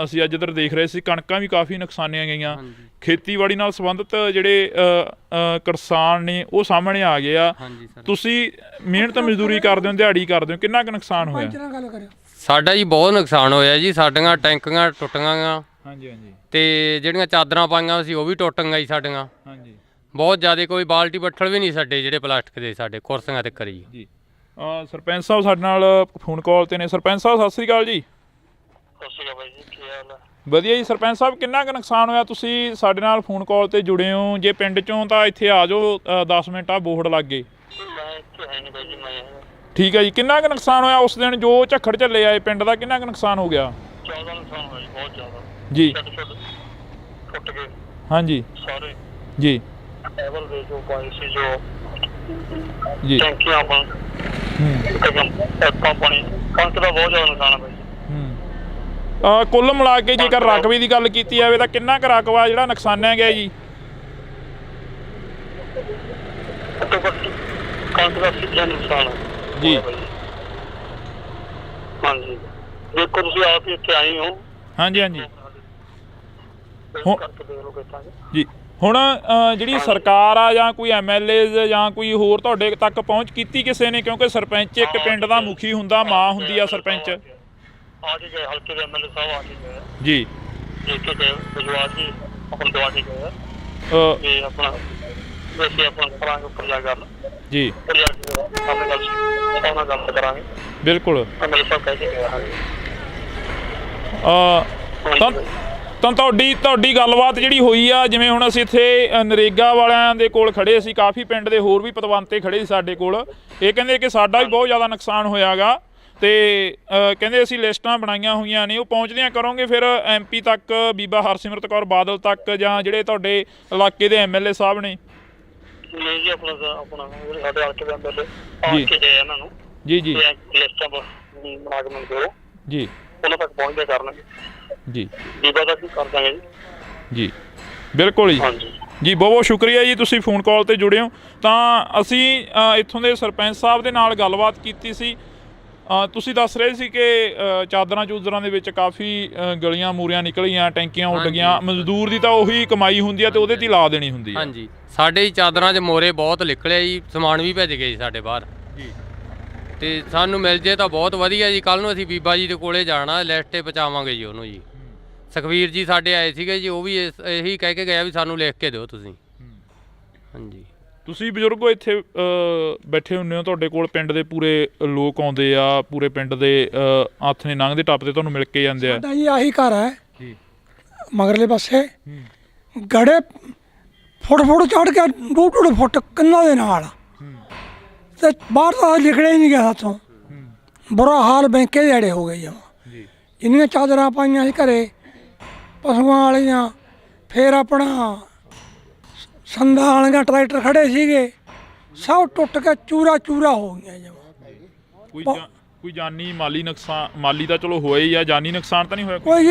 ਅਸੀਂ ਅੱਜ ਇੱਧਰ ਦੇਖ ਰਹੇ ਸੀ? ਕਣਕਾਂ ਵੀ ਕਾਫੀ ਨੁਕਸਾਨੀਆਂ ਗਈਆਂ, ਖੇਤੀਬਾੜੀ ਨਾਲ ਸੰਬੰਧਿਤ ਜਿਹੜੇ ਕਿਸਾਨ ਨੇ ਉਹ ਸਾਹਮਣੇ ਆ ਗਏ ਆ। ਤੁਸੀਂ ਮਿਹਨਤ ਮਜ਼ਦੂਰੀ ਕਰਦੇ ਹੋ, ਦਿਹਾੜੀ ਕਰਦੇ ਹੋ, ਕਿੰਨਾ ਕੁ ਨੁਕਸਾਨ ਹੋਇਆ? ਸਾਡਾ ਜੀ ਬਹੁਤ ਨੁਕਸਾਨ ਹੋਇਆ ਜੀ। ਸਾਡੀਆਂ ਟੈਂਕੀਆਂ ਟੁੱਟ ਗਈਆਂ, ਤੇ ਜਿਹੜੀਆਂ ਚਾਦਰਾਂ ਪਾਈਆਂ ਸੀ ਉਹ ਵੀ ਟੁੱਟ ਗਈਆਂ ਜੀ ਸਾਡੀਆਂ। ਬਹੁਤ ਜ਼ਿਆਦਾ, ਕੋਈ ਬਾਲਟੀ ਬੱਠਲ ਵੀ ਨਹੀਂ ਸਾਡੇ ਜਿਹੜੇ ਪਲਾਸਟਿਕ ਦੇ ਸਾਡੇ ਕੁਰਸੀਆਂ ਤੇ ਕਰੀ ਜੀ। ਸਰਪੰਚ ਸਾਹਿਬ ਸਾਡੇ ਨਾਲ ਫੋਨ ਕਾਲ ਤੇ ਨੇ। ਸਰਪੰਚ ਸਾਹਿਬ ਸਤਿ ਸ਼੍ਰੀ ਅਕਾਲ ਜੀ। ਸਤਿ ਸ਼੍ਰੀ ਅਕਾਲ ਬਾਈ ਜੀ, ਕੀ ਹਾਲ ਹੈ? ਵਧੀਆ ਜੀ। ਸਰਪੰਚ ਸਾਹਿਬ ਕਿੰਨਾ ਕੁ ਨੁਕਸਾਨ ਹੋਇਆ? ਤੁਸੀਂ ਸਾਡੇ ਨਾਲ ਫੋਨ ਕਾਲ ਤੇ ਜੁੜੇ ਹੋ, ਜੇ ਪਿੰਡ ਚੋਂ ਤਾਂ ਇੱਥੇ ਆ ਜਾਓ, 10 ਮਿੰਟ ਆ ਬੋਰਡ ਲੱਗ ਗਏ। ਮੈਂ ਇੱਥੇ ਹੈ ਨਹੀਂ ਬਾਈ ਜੀ, ਮੈਂ ਠੀਕ ਹੈ ਜੀ। ਕਿੰਨਾ ਕੁ ਨੁਕਸਾਨ ਹੋਇਆ ਉਸ ਦਿਨ ਜੋ ਝੱਖੜ ਝੱਲੇ ਆਏ ਪਿੰਡ ਦਾ? ਕਿੰਨਾ ਕੁ ਨੁਕਸਾਨ ਹੋ ਗਿਆ? ਜ਼ਿਆਦਾ ਨੁਕਸਾਨ ਹੋਇਆ ਜੀ, ਬਹੁਤ ਜ਼ਿਆਦਾ ਜੀ। ਟੁੱਟ ਗਏ ਹਾਂਜੀ ਸਾਰੇ ਜੀ ਲੈਵਲ ਦੇ ਜੋ ਪਾਣੀ ਸੀ, ਜੋ ਜੀ ਟੈਂਕੀਆਂ ਪਾਣੀ, ਕਣਕ ਦਾ ਬਹੁਤ ਜ਼ਿਆਦਾ ਨੁਕਸਾਨ ਹੈ ਬਾਈ ਜੀ। ਕੁੱਲ ਮਿਲਾ ਕੇ ਜੇਕਰ ਰਕਬੇ ਦੀ ਗੱਲ ਕੀਤੀ ਜਾਵੇ ਤਾਂ ਕਿੰਨਾ ਕੁ ਰਕਬਾ ਜਿਹੜਾ ਨੁਕਸਾਨਿਆ ਗਿਆ ਜੀ? ਘੱਟੋ ਘੱਟ ਕਣਕ ਦਾ 80% ਨੁਕਸਾਨ ਹੈ ਜੀ। ਹਾਂਜੀ, ਦੇਖੋ ਤੁਸੀਂ ਆਪ ਹੀ ਇੱਥੇ ਆਏ ਹੋ। ਹਾਂਜੀ ਹਾਂਜੀ ਕਰਕੇ ਦੇਖ ਲਓ ਕਿੱਦਾਂ ਜੀ। ਹੁਣ ਜਿਹੜੀ ਸਰਕਾਰ ਆ ਜਾਂ ਕੋਈ MLA ਜਾਂ ਕੋਈ ਹੋਰ ਤੁਹਾਡੇ ਤੱਕ ਪਹੁੰਚ ਕੀਤੀ ਕਿਸੇ ਨੇ? ਕਿਉਂਕਿ ਸਰਪੰਚ ਇੱਕ ਪਿੰਡ ਦਾ ਮੁਖੀ ਹੁੰਦਾ, ਮਾਂ ਹੁੰਦੀ ਆ ਸਰਪੰਚ। ਆ ਕੇ ਗਏ, ਹਲਕੇ ਦੇ MLA ਸਾਹਿਬ ਆ ਕੇ ਗਏ ਜੀ। ਦੇਖ ਕੇ ਗਏ, ਵਿਜਵਾਸ ਜੀ ਆਪਣਾ ਦਵਾ ਕੇ ਗਏ ਤੇ ਆਪਣਾ ਵੈਸੇ ਆਪਣਾ ਕਰਾਂਗੇ ਉੱਪਰ ਜਾ ਗੱਲ ਜੀ। ਉੱਪਰ ਜਾ ਕੇ ਆਪਣੇ ਗੱਲ ਕਰਾਂਗੇ। ਬਿਲਕੁਲ। MLA ਸਾਹਿਬ ਕਹਿ ਕੇ ਗਏ। ਹਾਂਜੀ ਤਾਂ ਤੁਹਾਡੀ ਗੱਲਬਾਤ ਜਿਹੜੀ ਹੋਈ ਆ, ਜਿਵੇਂ ਹੁਣ ਅਸੀਂ ਇੱਥੇ ਨਰੇਗਾ ਵਾਲਿਆਂ ਦੇ ਕੋਲ ਖੜੇ ਸੀ, ਕਾਫੀ ਪਿੰਡ ਦੇ ਹੋਰ ਵੀ ਪਤਵੰਤੇ ਖੜੇ ਸੀ ਸਾਡੇ ਕੋਲ। ਇਹ ਕਹਿੰਦੇ ਕਿ ਸਾਡਾ ਵੀ ਬਹੁਤ ਜ਼ਿਆਦਾ ਨੁਕਸਾਨ ਹੋਇਆਗਾ ਤੇ ਕਹਿੰਦੇ ਅਸੀਂ ਲਿਸਟਾਂ ਬਣਾਈਆਂ ਹੋਈਆਂ ਨੇ, ਉਹ ਪਹੁੰਚਦੀਆਂ ਕਰੋਗੇ ਫਿਰ MP ਤੱਕ, ਬੀਬਾ ਹਰਸਿਮਰਤ ਕੌਰ ਬਾਦਲ ਤੱਕ, ਜਾਂ ਜਿਹੜੇ ਤੁਹਾਡੇ ਇਲਾਕੇ ਦੇ MLA ਸਾਹਿਬ ਨੇ? ਨਹੀਂ ਜੀ, ਆਪਣਾ ਸਾਡੇ ਹਲਕੇ ਦੇ MLA ਆ ਕੇ ਗਏ ਇਹਨਾਂ ਨੂੰ ਜੀ ਜੀ ਲਿਸਟਾਂ ਬਣਾ ਕੇ ਮੈਨੂੰ ਦਿਓ ਜੀ, ਉਹਨਾਂ ਤੱਕ ਪਹੁੰਚਦੇ ਕਰਨਗੇ ਜੀ। ਬੀਬਾ ਤੱਕ ਵੀ ਕਰ ਦਾਂਗੇ ਜੀ। ਜੀ ਬਿਲਕੁਲ ਜੀ। ਹਾਂਜੀ ਜੀ ਬਹੁਤ ਬਹੁਤ ਸ਼ੁਕਰੀਆ ਜੀ, ਤੁਸੀਂ ਫੋਨ ਕਾਲ ਤੇ ਜੁੜੇ ਹੋ। ਤਾਂ ਅਸੀਂ ਇੱਥੋਂ ਦੇ ਸਰਪੰਚ ਸਾਹਿਬ ਦੇ ਨਾਲ ਗੱਲਬਾਤ ਕੀਤੀ ਸੀ। ਤੁਸੀਂ ਦੱਸ ਰਹੇ ਸੀ ਕਿ ਚਾਦਰਾਂ ਚੂਦਰਾਂ ਦੇ ਵਿੱਚ ਕਾਫੀ ਗਲੀਆਂ ਮੂਰੀਆਂ ਨਿਕਲੀਆਂ, ਟੈਂਕੀਆਂ ਉੱਡ ਗਈਆਂ। ਮਜ਼ਦੂਰ ਦੀ ਤਾਂ ਉਹੀ ਕਮਾਈ ਹੁੰਦੀ ਆ ਤੇ ਉਹਦੇ 'ਤੇ ਹੀ ਲਾ ਦੇਣੀ ਹੁੰਦੀ ਆ। ਹਾਂਜੀ, ਸਾਡੇ ਹੀ ਚਾਦਰਾਂ 'ਚ ਮੋਰੇ ਬਹੁਤ ਨਿਕਲੇ ਜੀ, ਸਮਾਨ ਵੀ ਭੇਜ ਗਏ ਜੀ ਸਾਡੇ ਬਾਹਰ ਜੀ। ਤੇ ਸਾਨੂੰ ਮਿਲ ਜੇ ਤਾਂ ਬਹੁਤ ਵਧੀਆ ਜੀ। ਕੱਲ ਨੂੰ ਅਸੀਂ ਬੀਬਾ ਜੀ ਦੇ ਕੋਲੇ ਜਾਣਾ, ਲਿਸਟ 'ਤੇ ਪਹੁੰਚਾਵਾਂਗੇ ਜੀ ਉਹਨੂੰ ਜੀ। ਸੁਖਵੀਰ ਜੀ ਸਾਡੇ ਆਏ ਸੀਗੇ ਜੀ, ਉਹ ਵੀ ਇਹੀ ਕਹਿ ਕੇ ਗਿਆ ਵੀ ਸਾਨੂੰ ਲਿਖ ਕੇ ਦਿਓ ਤੁਸੀਂ। ਹਾਂਜੀ, ਤੁਸੀਂ ਬਜ਼ੁਰਗੋ ਇੱਥੇ ਬੈਠੇ ਹੁੰਦੇ ਹੋ, ਤੁਹਾਡੇ ਕੋਲ ਪਿੰਡ ਦੇ ਪੂਰੇ ਲੋਕ ਆਉਂਦੇ ਆ, ਪੂਰੇ ਪਿੰਡ ਦੇ ਹੱਥ ਨੇ ਲੰਘਦੇ ਟੱਪਦੇ ਤੁਹਾਨੂੰ ਮਿਲ ਕੇ ਜਾਂਦੇ ਆ। ਸਾਡਾ ਜੀ ਆਹੀ ਘਰ ਹੈ ਜੀ, ਮਗਰਲੇ ਪਾਸੇ ਗੜੇ ਫੁੱਟ ਚੜ੍ਹ ਕੇ 2-2 ਫੁੱਟ ਕੰਨਾਂ ਦੇ ਨਾਲ, ਤੇ ਬਾਹਰ ਤਾਂ ਨਿਕਲਿਆ ਹੀ ਨਹੀਂ ਗਿਆ ਸਾਥੋਂ। ਬੁਰਾ ਹਾਲ ਬੈਂਕੇ ਜਿਹੜੇ ਹੋ ਗਏ ਜਮਾਂ। ਜਿੰਨੀਆਂ ਚਾਦਰਾਂ ਪਾਈਆਂ ਸੀ ਘਰੇ ਪਸ਼ੂਆਂ ਵਾਲੀਆਂ, ਫਿਰ ਆਪਣਾ ਸੰਦਾਂ ਵਾਲੀਆਂ ਟਰੈਕਟਰ ਖੜੇ ਸੀਗੇ, ਸਭ ਟੁੱਟ ਕੇ ਚੂਰਾ ਹੋ ਗਈਆਂ ਜਮਾਂ। ਕੋਈ ਜਾਨੀ ਮਾਲੀ ਨੁਕਸਾਨ? ਮਾਲੀ ਤਾਂ ਚਲੋ ਹੋਇਆ ਹੀ ਆ, ਜਾਨੀ ਨੁਕਸਾਨ ਤਾਂ ਨਹੀਂ ਹੋਇਆ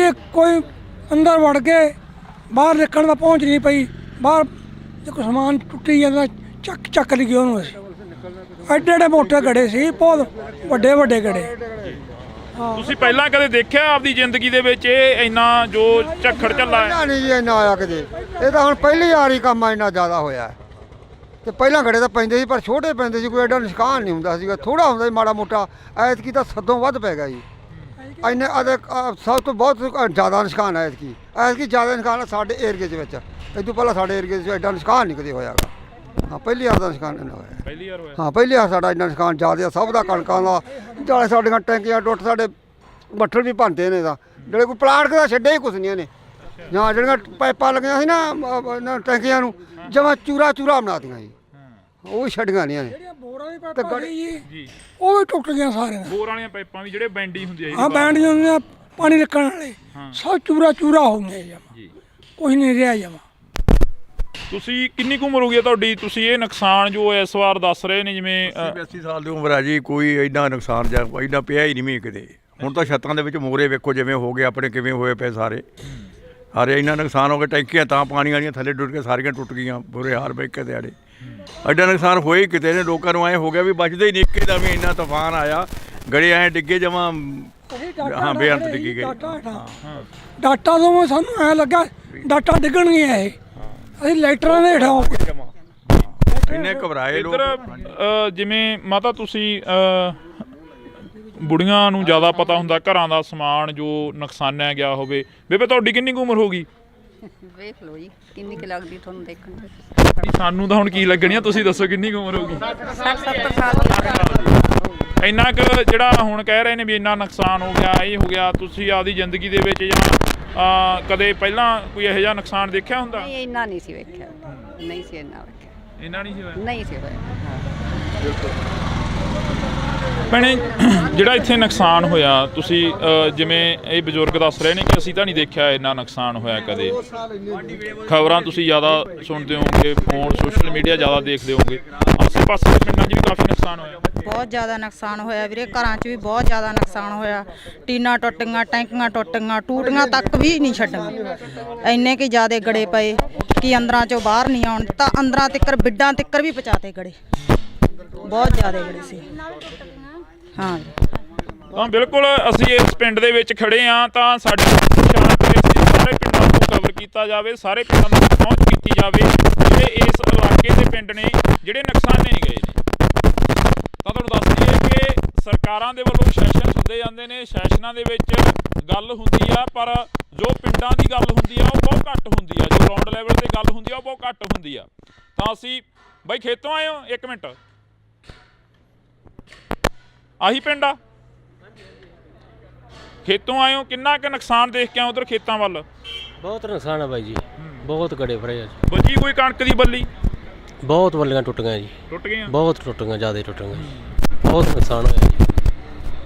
ਕੋਈ ਅੰਦਰ ਵੜ ਕੇ ਬਾਹਰ ਨਿਕਲਣ ਦਾ ਪਹੁੰਚ ਨਹੀਂ ਪਈ। ਬਾਹਰ ਜੇ ਕੋਈ ਸਮਾਨ ਟੁੱਟੀ ਜਾਂਦਾ ਚੱਕ ਲਈ ਉਹਨੂੰ। ਅਸੀਂ ਐਡੇ ਮੋਟੇ ਗੜੇ ਸੀ, ਬਹੁਤ ਵੱਡੇ ਗੜੇ। ਤੁਸੀਂ ਪਹਿਲਾਂ ਕਦੇ ਦੇਖਿਆ ਆਪਦੀ ਜ਼ਿੰਦਗੀ ਦੇ ਵਿੱਚ ਇਹ ਇੰਨਾ ਜੋ ਝੱਖੜ ਝੱਲਾ ਹੈ? ਨਹੀਂ ਜੀ, ਇੰਨਾ ਆਇਆ ਕਦੇ। ਇਹ ਤਾਂ ਹੁਣ ਪਹਿਲੀ ਵਾਰੀ ਕੰਮ ਇੰਨਾ ਜ਼ਿਆਦਾ ਹੋਇਆ ਤੇ ਪਹਿਲਾਂ ਗੜੇ ਤਾਂ ਪੈਂਦੇ ਸੀ ਪਰ ਛੋਟੇ ਪੈਂਦੇ ਸੀ, ਕੋਈ ਐਡਾ ਨੁਕਸਾਨ ਨਹੀਂ ਹੁੰਦਾ ਸੀਗਾ, ਥੋੜਾ ਹੁੰਦਾ ਸੀ ਮਾੜਾ ਮੋਟਾ। ਐਤਕੀ ਤਾਂ ਸਦੋਂ ਵੱਧ ਪੈ ਗਿਆ ਜੀ। ਇੰਨੇ ਸਭ ਤੋਂ ਬਹੁਤ ਜ਼ਿਆਦਾ ਨੁਕਸਾਨ ਹੈ ਐਤਕੀ ਜ਼ਿਆਦਾ ਨੁਕਸਾਨ ਸਾਡੇ ਏਰੀਏ ਦੇ ਵਿੱਚ। ਇਹ ਤੋਂ ਪਹਿਲਾਂ ਸਾਡੇ ਏਰੀਏ 'ਚ ਐਡਾ ਨੁਕਸਾਨ ਨਹੀਂ ਕਦੇ ਹੋਇਆਗਾ। ਹਾਂ ਪਹਿਲੀ ਵਾਰ ਦਾ ਨੁਕਸਾਨ ਇੰਨਾ ਹੋਇਆ। ਪਹਿਲੀ ਵਾਰ ਹੋਇਆ? ਹਾਂ ਪਹਿਲੀ ਵਾਰ ਸਾਡਾ ਇੰਨਾ ਨੁਕਸਾਨ ਜ਼ਿਆਦਾ ਸਭ ਦਾ ਕਣਕਾਂ ਦਾ ਨਾਲੇ ਸਾਡੀਆਂ ਟੈਂਕੀਆਂ ਟੁੱਟ ਸਾਡੇ ਬੱਠਲ ਵੀ ਭੰਨਦੇ ਨੇ ਤਾਂ ਜਿਹੜੇ ਕੋਈ ਪਲਾਟ ਦਾ ਛੱਡੇ ਹੀ ਕੁਛ ਨਹੀਂ ਇਹਨੇ ਜਾਂ ਜਿਹੜੀਆਂ ਪਾਈਪਾਂ ਲੱਗੀਆਂ ਸੀ ਨਾ ਇਹਨਾਂ ਟੈਂਕੀਆਂ ਨੂੰ ਜਮਾਂ ਚੂਰਾ ਬਣਾਤੀਆਂ ਜੀ ਉਹ ਵੀ ਛੱਡੀਆਂ ਨਹੀਂ ਇਹਨੇ। ਜਿਹੜੀਆਂ ਬੋਰਾਂ ਦੀ ਪਾਈਪਾਂ ਜੀ ਉਹ ਵੀ ਟੁੱਟ ਗਈਆਂ ਸਾਰੀਆਂ। ਬੋਰ ਵਾਲੀਆਂ ਪਾਈਪਾਂ ਵੀ ਜਿਹੜੇ ਬੈਂਡੀ ਹੁੰਦੀ ਆ ਹਾਂ ਬੈਂਡੀਆਂ ਹੁੰਦੀਆਂ ਪਾਣੀ ਰੱਖਣ ਵਾਲੇ ਸਭ ਚੂਰਾ ਹੋ ਗਏ ਜਮਾ ਜੀ। ਕੁਝ ਨਹੀਂ ਰਿਹਾ ਜਮਾ। ਤੁਸੀਂ ਕਿੰਨੀ ਕੁ ਉਮਰ ਹੋ ਗਈ ਤੁਹਾਡੀ? ਤੁਸੀਂ ਇਹ ਨੁਕਸਾਨ ਜੋ ਇਸ ਵਾਰ ਦੱਸ ਰਹੇ ਨੇ ਜਿਵੇਂ 80 ਸਾਲ ਦੀ ਉਮਰ ਆ ਜੀ, ਕੋਈ ਐਡਾ ਨੁਕਸਾਨ ਜਾਂ ਐਡਾ ਪਿਆ ਹੀ ਨਹੀਂ ਮੀਂਹ ਕਿਤੇ। ਹੁਣ ਤਾਂ ਛੱਤਾਂ ਦੇ ਵਿੱਚ ਮੋਰੇ ਵੇਖੋ ਜਿਵੇਂ ਹੋ ਗਏ ਆਪਣੇ ਕਿਵੇਂ ਹੋਏ ਪਏ ਸਾਰੇ ਇੰਨਾ ਨੁਕਸਾਨ ਹੋ ਗਿਆ। ਟੈਂਕੀਆਂ ਤਾਂ ਪਾਣੀ ਵਾਲੀਆਂ ਥੱਲੇ ਡੁੱਟ ਕੇ ਸਾਰੀਆਂ ਟੁੱਟ ਗਈਆਂ, ਬੁਰੇ ਹਾਲ ਬੈਕੇ ਦਿਹਾੜੇ। ਐਡਾ ਨੁਕਸਾਨ ਹੋਏ ਕਿਤੇ ਨੇ, ਲੋਕਾਂ ਨੂੰ ਐਂ ਹੋ ਗਿਆ ਵੀ ਬਚਦੇ ਹੀ ਨਹੀਂ। ਇੱਕੇ ਦਾ ਵੀ ਇੰਨਾ ਤੂਫਾਨ ਆਇਆ, ਗੜੇ ਐਂ ਡਿੱਗੇ ਜਮਾਂ ਹਾਂ ਬੇਅੰਤ ਡਿੱਗੀ ਗਈ। ਡਾਟਾ ਤੋਂ ਸਾਨੂੰ ਐ ਲੱਗਾ ਡਾਟਾ ਡਿੱਗਣਗੀਆਂ ਇਹ, ਅਸੀਂ ਲਾਈਟਰਾਂ ਦੇ ਹੇਠਾਂ ਹੋ ਗਏ। ਇੰਨੇ ਘਬਰਾਏ ਲੋਕ। ਇੱਧਰ ਜਿਵੇਂ ਮਾਤਾ ਤੁਸੀਂ ਬੁੜੀਆਂ ਨੂੰ ਜ਼ਿਆਦਾ ਪਤਾ ਹੁੰਦਾ ਘਰਾਂ ਦਾ ਸਮਾਨ ਜੋ ਨੁਕਸਾਨਿਆ ਗਿਆ ਹੋਵੇ। ਬੇਬੇ ਤੁਹਾਡੀ ਕਿੰਨੀ ਕੁ ਉਮਰ ਹੋ ਗਈ? ਵੇਖ ਲਓ ਜੀ ਕਿੰਨੀ ਕੁ ਲੱਗਦੀ ਤੁਹਾਨੂੰ ਦੇਖਣ ਚ। ਨਹੀਂ ਸਾਨੂੰ ਤਾਂ ਹੁਣ ਕੀ ਲੱਗਣੀ ਆ, ਤੁਸੀਂ ਦੱਸੋ ਕਿੰਨੀ ਕੁ ਉਮਰ ਹੋ ਗਈ? 60-70 ਸਾਲ। ਇੰਨਾ ਕੁ ਜਿਹੜਾ ਹੁਣ ਕਹਿ ਰਹੇ ਨੇ ਵੀ ਇੰਨਾ ਨੁਕਸਾਨ ਹੋ ਗਿਆ, ਇਹ ਹੋ ਗਿਆ, ਤੁਸੀਂ ਆਪਦੀ ਜ਼ਿੰਦਗੀ ਦੇ ਵਿੱਚ ਜਾਂ ਕਦੇ ਪਹਿਲਾਂ ਕੋਈ ਇਹੋ ਜਿਹਾ ਨੁਕਸਾਨ ਦੇਖਿਆ ਹੁੰਦਾ? ਨਹੀਂ ਇੰਨਾ ਨਹੀਂ ਸੀ ਵੇਖਿਆ, ਨਹੀਂ ਸੀ ਇੰਨਾ ਵੇਖਿਆ, ਇੰਨਾ ਨਹੀਂ ਸੀ ਹੋਇਆ? ਨਹੀਂ ਸੀ ਹੋਇਆ। ਭੈਣੇ ਜਿਹੜਾ ਇੱਥੇ ਨੁਕਸਾਨ ਹੋਇਆ, ਤੁਸੀਂ ਜਿਵੇਂ ਇਹ ਬਜ਼ੁਰਗ ਦੱਸ ਰਹੇ ਨੇ ਕਿ ਅਸੀਂ ਤਾਂ ਨਹੀਂ ਦੇਖਿਆ ਇੰਨਾ ਨੁਕਸਾਨ ਹੋਇਆ ਕਦੇ। ਖਬਰਾਂ ਤੁਸੀਂ ਜ਼ਿਆਦਾ ਸੁਣਦੇ ਹੋਵੋਗੇ, ਫੋਨ ਸੋਸ਼ਲ ਮੀਡੀਆ ਜ਼ਿਆਦਾ ਦੇਖਦੇ ਹੋਵੋਗੇ। ਆਸੇ ਪਾਸੇ ਦੇ ਪਿੰਡਾਂ 'ਚ ਵੀ ਕਾਫੀ ਨੁਕਸਾਨ ਹੋਇਆ। ਬਹੁਤ ਜ਼ਿਆਦਾ ਨੁਕਸਾਨ ਹੋਇਆ ਵੀਰੇ, ਘਰਾਂ 'ਚ ਵੀ ਬਹੁਤ ਜ਼ਿਆਦਾ ਨੁਕਸਾਨ ਹੋਇਆ। ਟੀਨਾਂ ਟੁੱਟ ਗਈਆਂ, ਟੈਂਕੀਆਂ ਟੁੱਟ ਗਈਆਂ, ਟੂਟੀਆਂ ਤੱਕ ਵੀ ਨਹੀਂ ਛੱਡੀਆਂ। ਇੰਨੇ ਕਿ ਜ਼ਿਆਦਾ ਗੜੇ ਪਏ ਕਿ ਅੰਦਰਾਂ 'ਚੋਂ ਬਾਹਰ ਨਹੀਂ ਆਉਣ ਤਾਂ ਅੰਦਰਾਂ ਤਿੱਕਰ ਬਿੱਡਾਂ ਤਿੱਕਰ ਵੀ ਪਹੁੰਚਾਤੇ ਗੜੇ, ਬਹੁਤ ਜ਼ਿਆਦਾ ਗੜੇ ਸੀ। ਹਾਂ ਤਾਂ ਬਿਲਕੁਲ ਅਸੀਂ ਇਸ ਪਿੰਡ ਦੇ ਵਿੱਚ ਖੜੇ ਹਾਂ ਤਾਂ ਸਾਡੇ ਸਾਰੇ ਪਿੰਡਾਂ ਨੂੰ ਕਵਰ ਕੀਤਾ ਜਾਵੇ, ਸਾਰੇ ਪਿੰਡਾਂ ਨੂੰ ਪਹੁੰਚ ਕੀਤੀ ਜਾਵੇ ਜਿਹੜੇ ਇਸ ਇਲਾਕੇ ਦੇ ਪਿੰਡ ਨੇ ਜਿਹੜੇ ਨੁਕਸਾਨੇ ਗਏ ਨੇ। ਤਾਂ ਤੁਹਾਨੂੰ ਦੱਸ ਦਈਏ ਕਿ ਸਰਕਾਰਾਂ ਦੇ ਵੱਲੋਂ ਸੈਸ਼ਨ ਹੁੰਦੇ ਜਾਂਦੇ ਨੇ, ਸੈਸ਼ਨਾਂ ਦੇ ਵਿੱਚ ਗੱਲ ਹੁੰਦੀ ਆ, ਪਰ ਜੋ ਪਿੰਡਾਂ ਦੀ ਗੱਲ ਹੁੰਦੀ ਆ ਉਹ ਬਹੁਤ ਘੱਟ ਹੁੰਦੀ ਆ, ਜੋ ਗਰਾਊਂਡ ਲੈਵਲ ਤੇ ਗੱਲ ਹੁੰਦੀ ਆ ਉਹ ਬਹੁਤ ਘੱਟ ਹੁੰਦੀ ਆ। ਤਾਂ ਅਸੀਂ ਬਾਈ ਖੇਤੋਂ ਆਏ ਹੋ? ਇੱਕ ਮਿੰਟ, ਆਹੀ ਪਿੰਡ ਆ? ਖੇਤੋਂ ਆਏ ਹੋ, ਕਿੰਨਾ ਕੁ ਨੁਕਸਾਨ ਦੇਖ ਕੇ ਆਏ ਉਧਰ ਖੇਤਾਂ ਵੱਲ? ਬਹੁਤ ਨੁਕਸਾਨ ਆ ਬਾਈ ਜੀ, ਬਹੁਤ ਗੜੇ ਫੜੇ ਆ ਜੀ। ਬਚੀ ਕੋਈ ਕਣਕ ਦੀ ਬੱਲੀ? ਬਹੁਤ ਬੱਲੀਆਂ ਟੁੱਟ ਗਈਆਂ ਜੀ, ਟੁੱਟ ਗਈਆਂ, ਬਹੁਤ ਟੁੱਟ ਗਈਆਂ, ਜ਼ਿਆਦਾ ਟੁੱਟ ਗਈਆਂ, ਬਹੁਤ ਨੁਕਸਾਨ ਹੋਇਆ ਜੀ।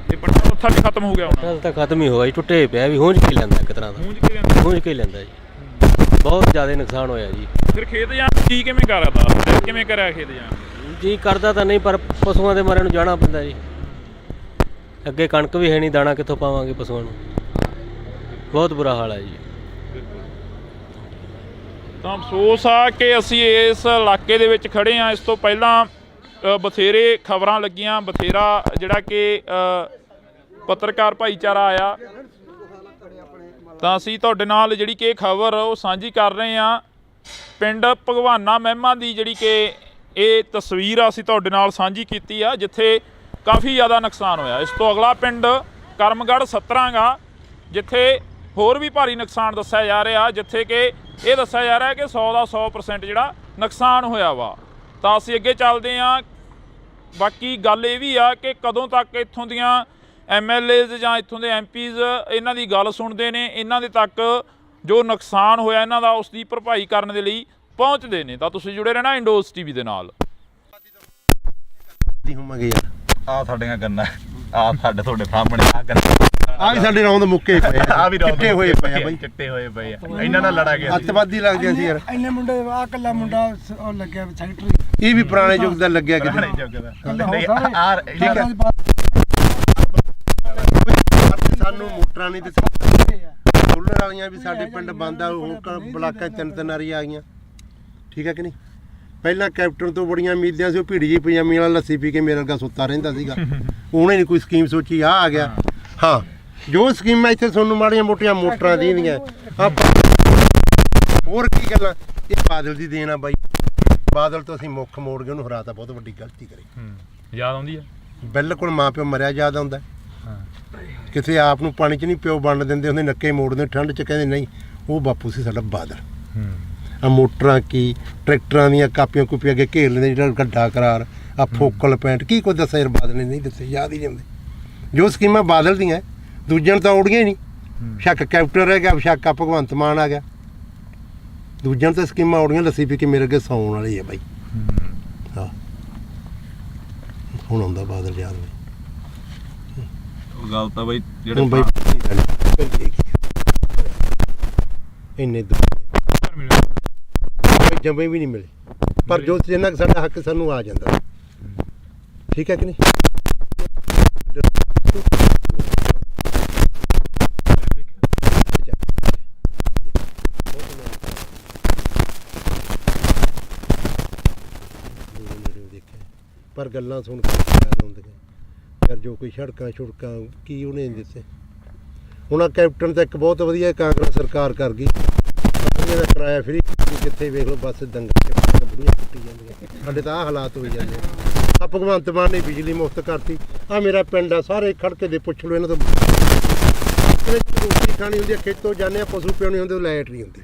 ਤੇ ਪੱਠਾ ਉੱਥਾ ਵੀ ਖਤਮ ਹੋ ਗਿਆ ਹੁਣ? ਨਾਲ ਤਾਂ ਖਤਮ ਹੀ ਹੋਇਆ ਜੀ, ਟੁੱਟੇ ਪਿਆ ਵੀ ਹੂੰਝ ਕੇ ਲੈਂਦਾ ਇੱਕ ਤਰ੍ਹਾਂ ਦਾ, ਗੂੰਜ ਕੇ ਲੈਂਦਾ? ਹੂੰਝ ਕੇ ਲੈਂਦਾ ਜੀ, ਬਹੁਤ ਜ਼ਿਆਦਾ ਨੁਕਸਾਨ ਹੋਇਆ ਜੀ। ਫਿਰ ਖੇਤ ਜਾਣ ਕੀ ਕਿਵੇਂ ਕਰਦਾ, ਕਿਵੇਂ ਕਰਿਆ ਖੇਤ ਜਾਣ? ਜੀ ਕਰਦਾ ਤਾਂ ਨਹੀਂ ਪਰ ਪਸ਼ੂਆਂ ਦੇ ਮਾਰੇ ਨੂੰ ਜਾਣਾ ਪੈਂਦਾ ਜੀ। ਅੱਗੇ ਕਣਕ ਵੀ ਹੈ ਨਹੀਂ, ਦਾਣਾ ਕਿੱਥੋਂ ਪਾਵਾਂਗੇ ਪਸ਼ੂਆਂ ਨੂੰ, ਬਹੁਤ ਬੁਰਾ ਹਾਲ ਹੈ ਜੀ। ਤਾਂ ਅਫਸੋਸ ਆ ਕਿ ਅਸੀਂ ਇਸ ਇਲਾਕੇ ਦੇ ਵਿੱਚ ਖੜੇ ਹਾਂ। ਇਸ ਤੋਂ ਪਹਿਲਾਂ ਬਥੇਰੇ ਖਬਰਾਂ ਲੱਗੀਆਂ, ਬਥੇਰਾ ਜਿਹੜਾ ਕਿ ਪੱਤਰਕਾਰ ਭਾਈਚਾਰਾ ਆਇਆ, ਤਾਂ ਅਸੀਂ ਤੁਹਾਡੇ ਨਾਲ ਜਿਹੜੀ ਕਿ ਖਬਰ ਉਹ ਸਾਂਝੀ ਕਰ ਰਹੇ ਹਾਂ। ਪਿੰਡ ਭਗਵਾਨਾ ਮਹਿਮਾ ਦੀ ਜਿਹੜੀ ਕਿ ਇਹ ਤਸਵੀਰ ਆ ਅਸੀਂ ਤੁਹਾਡੇ ਨਾਲ ਸਾਂਝੀ ਕੀਤੀ ਆ, ਜਿੱਥੇ ਕਾਫੀ ਜ਼ਿਆਦਾ ਨੁਕਸਾਨ ਹੋਇਆ। ਇਸ ਤੋਂ ਅਗਲਾ ਪਿੰਡ ਕਰਮਗੜ੍ਹ 17 ਗਾ, ਜਿੱਥੇ ਹੋਰ ਵੀ ਭਾਰੀ ਨੁਕਸਾਨ ਦੱਸਿਆ ਜਾ ਰਿਹਾ, ਜਿੱਥੇ ਕਿ ਇਹ ਦੱਸਿਆ ਜਾ ਰਿਹਾ ਕਿ 100 ਦਾ 100% ਜਿਹੜਾ ਨੁਕਸਾਨ ਹੋਇਆ ਵਾ। ਤਾਂ ਅਸੀਂ ਅੱਗੇ ਚੱਲਦੇ ਹਾਂ। ਬਾਕੀ ਗੱਲ ਇਹ ਵੀ ਆ ਕਿ ਕਦੋਂ ਤੱਕ ਇੱਥੋਂ ਦੀਆਂ MLAs ਜਾਂ ਇੱਥੋਂ ਦੇ MPs ਇਹਨਾਂ ਦੀ ਗੱਲ ਸੁਣਦੇ ਨੇ, ਇਹਨਾਂ ਦੇ ਤੱਕ ਜੋ ਨੁਕਸਾਨ ਹੋਇਆ ਇਹਨਾਂ ਦਾ ਉਸ ਦੀ ਭਰਪਾਈ ਕਰਨ ਦੇ ਲਈ ਪਹੁੰਚਦੇ ਨੇ। ਤਾਂ ਤੁਸੀਂ ਜੁੜੇ ਰਹਿਣਾ ਇੰਡੋਸ TV ਦੇ ਨਾਲ। ਆ ਸਾਡੀਆਂ ਗੰਨਾ, ਆ ਸਾਡੇ ਤੁਹਾਡੇ ਸਾਹਮਣੇ ਆ ਗੰਨਾ, ਆ ਵੀ ਸਾਡੇ ਰੌਂਦ ਮੁੱਕੇ ਪਏ ਆ, ਚਿੱਟੇ ਹੋਏ ਪਏ ਆ ਬਾਈ, ਚਿੱਟੇ ਹੋਏ ਪਏ ਆ। ਇਹਨਾਂ ਨਾਲ ਲੜਾ ਗਿਆ ਅੱਤਵਾਦੀ ਲੱਗਦੇ ਸੀ ਯਾਰ। ਇੰਨੇ ਮੁੰਡੇ ਆ ਕੱਲਾ ਮੁੰਡਾ ਉਹ ਲੱਗਿਆ ਸੈਕਟਰੀ, ਇਹ ਵੀ ਪੁਰਾਣੇ ਯੁੱਗ ਦਾ ਲੱਗਿਆ ਕਿਤੇ। ਨਹੀਂ ਆ ਠੀਕ ਹੈ, ਸਾਨੂੰ ਮੋਟਰਾਂ ਨਹੀਂ ਦਿੱਤੀ, ਸੋਲਰ ਵਾਲੀਆਂ ਵੀ ਸਾਡੇ ਪਿੰਡ ਬੰਦ ਆ, ਹੁਣ ਬਲਾਕਾਂ 3 ਵਾਰੀ ਆ ਗਈਆਂ। ਠੀਕ ਹੈ ਕਿ ਨਹੀਂ? ਪਹਿਲਾਂ ਕੈਪਟਨ ਤੋਂ ਬੜੀਆਂ ਉਮੀਦਾਂ ਸੀ, ਉਹ ਭੀੜੀ ਜੀ ਪਜਾਮੀ ਵਾਲਾ ਲੱਸੀ ਪੀ ਕੇ ਮੇਰੇ ਵਰਗਾ ਸੁੱਤਾ ਰਹਿੰਦਾ ਸੀਗਾ। ਉਹਨੇ ਨਹੀਂ ਕੋਈ ਸਕੀਮ ਸੋਚੀ, ਆ ਗਿਆ। ਹਾਂ ਜੋ ਸਕੀਮਾਂ ਇੱਥੇ ਤੁਹਾਨੂੰ ਮਾੜੀਆਂ ਮੋਟੀਆਂ ਮੋਟਰਾਂ ਦੀਆਂ ਹੋਰ ਕੀ ਗੱਲਾਂ, ਇਹ ਬਾਦਲ ਦੀ ਦੇਣ ਆ ਬਾਈ। ਬਾਦਲ ਤੋਂ ਅਸੀਂ ਮੁੱਖ ਮੋੜ ਕੇ ਉਹਨੂੰ ਹਰਾਤਾ, ਬਹੁਤ ਵੱਡੀ ਗਲਤੀ ਕਰੀ। ਯਾਦ ਆਉਂਦੀ ਆ? ਬਿਲਕੁਲ ਮਾਂ ਪਿਓ ਮਰਿਆ ਯਾਦ ਆਉਂਦਾ। ਕਿਸੇ ਆਪ ਨੂੰ ਪਾਣੀ 'ਚ ਨਹੀਂ ਪਿਓ ਬਣਨ ਦਿੰਦੇ ਹੁੰਦੇ, ਨੱਕੇ ਮੋੜਦੇ ਠੰਡ 'ਚ, ਕਹਿੰਦੇ ਨਹੀਂ ਉਹ ਬਾਪੂ ਸੀ ਸਾਡਾ ਬਾਦਲ। ਆ ਮੋਟਰਾਂ ਕੀ ਟਰੈਕਟਰਾਂ ਦੀਆਂ ਕਾਪੀਆਂ ਕੂਪੀਆਂ ਅੱਗੇ ਘੇਰ ਲੈਂਦੇ, ਜਿਹੜਾ ਗੱਡਾ ਕਰਾਰ ਆ ਫੋਕਲ ਪੈਂਟ ਕੀ ਕੁਝ ਦੱਸਿਆ ਯਾਰ ਬਾਦਲ ਨੇ ਨਹੀਂ ਦੱਸੇ, ਯਾਦ ਹੀ ਨਹੀਂ ਆਉਂਦੇ। ਜੋ ਸਕੀਮਾਂ ਬਾਦਲ ਦੀਆਂ ਦੂਜਿਆਂ ਨੂੰ ਤਾਂ ਔੜੀਆਂ ਹੀ ਨਹੀਂ। ਸ਼ੱਕ ਕੈਪਟਨ ਰਹਿ ਗਿਆ, ਸ਼ੱਕ ਆ ਭਗਵੰਤ ਮਾਨ ਆ ਗਿਆ, ਦੂਜਿਆਂ ਨੂੰ ਤਾਂ ਸਕੀਮਾਂ ਔੜੀਆਂ। ਲੱਸੀ ਪੀ ਕੇ ਮੇਰੇ ਅੱਗੇ ਸੌਣ ਵਾਲੀ ਹੈ ਬਾਈ। ਹਾਂ ਹੁਣ ਆਉਂਦਾ ਬਾਦਲ ਯਾਦ ਬਾਈ। ਉਹ ਗੱਲ ਤਾਂ ਬਈ ਹੁਣ ਜਿਹੜੇ ਬਾਈ ਇੰਨੇ ਜੰਮੇ ਵੀ ਨਹੀਂ ਮਿਲੇ, ਪਰ ਜੋ ਜਿੰਨਾ ਕੁ ਸਾਡਾ ਹੱਕ ਸਾਨੂੰ ਆ ਜਾਂਦਾ। ਠੀਕ ਹੈ ਕਿ ਨਹੀਂ? ਪਰ ਗੱਲਾਂ ਸੁਣ ਕੇ ਯਾਦ ਆਉਂਦੀਆਂ ਯਾਰ, ਜੋ ਕੋਈ ਸੜਕਾਂ ਛੁੜਕਾਂ ਕੀ ਉਹਨੇ ਦਿੱਤੇ। ਹੁਣ ਕੈਪਟਨ ਤਾਂ ਇੱਕ ਬਹੁਤ ਵਧੀਆ ਕਾਂਗਰਸ ਸਰਕਾਰ ਕਰ ਗਈ, ਦਾ ਕਿਰਾਇਆ ਫਰੀ, ਜਿੱਥੇ ਵੇਖ ਲਓ ਬੱਸ ਦੰਗਲ ਬੁੜੀਆਂ ਕੁੱਟੀ ਜਾਂਦੀਆਂ। ਸਾਡੇ ਤਾਂ ਆਹ ਹਾਲਾਤ ਹੋਈ ਜਾਂਦੇ ਆ। ਭਗਵੰਤ ਮਾਨ ਨੇ ਬਿਜਲੀ ਮੁਫਤ ਕਰਤੀ। ਆ ਮੇਰਾ ਪਿੰਡ ਆ, ਸਾਰੇ ਖੜਕੇ ਦੇ ਪੁੱਛ ਲਓ ਇਹਨਾਂ ਤੋਂ। ਰੋਟੀ ਖਾਣੀ ਹੁੰਦੀ ਆ, ਖੇਤੋਂ ਜਾਂਦੇ ਆ, ਪਸ਼ੂ ਪਿਆਉਣੇ ਹੁੰਦੇ, ਲਾਈਟ ਨਹੀਂ ਹੁੰਦੀ।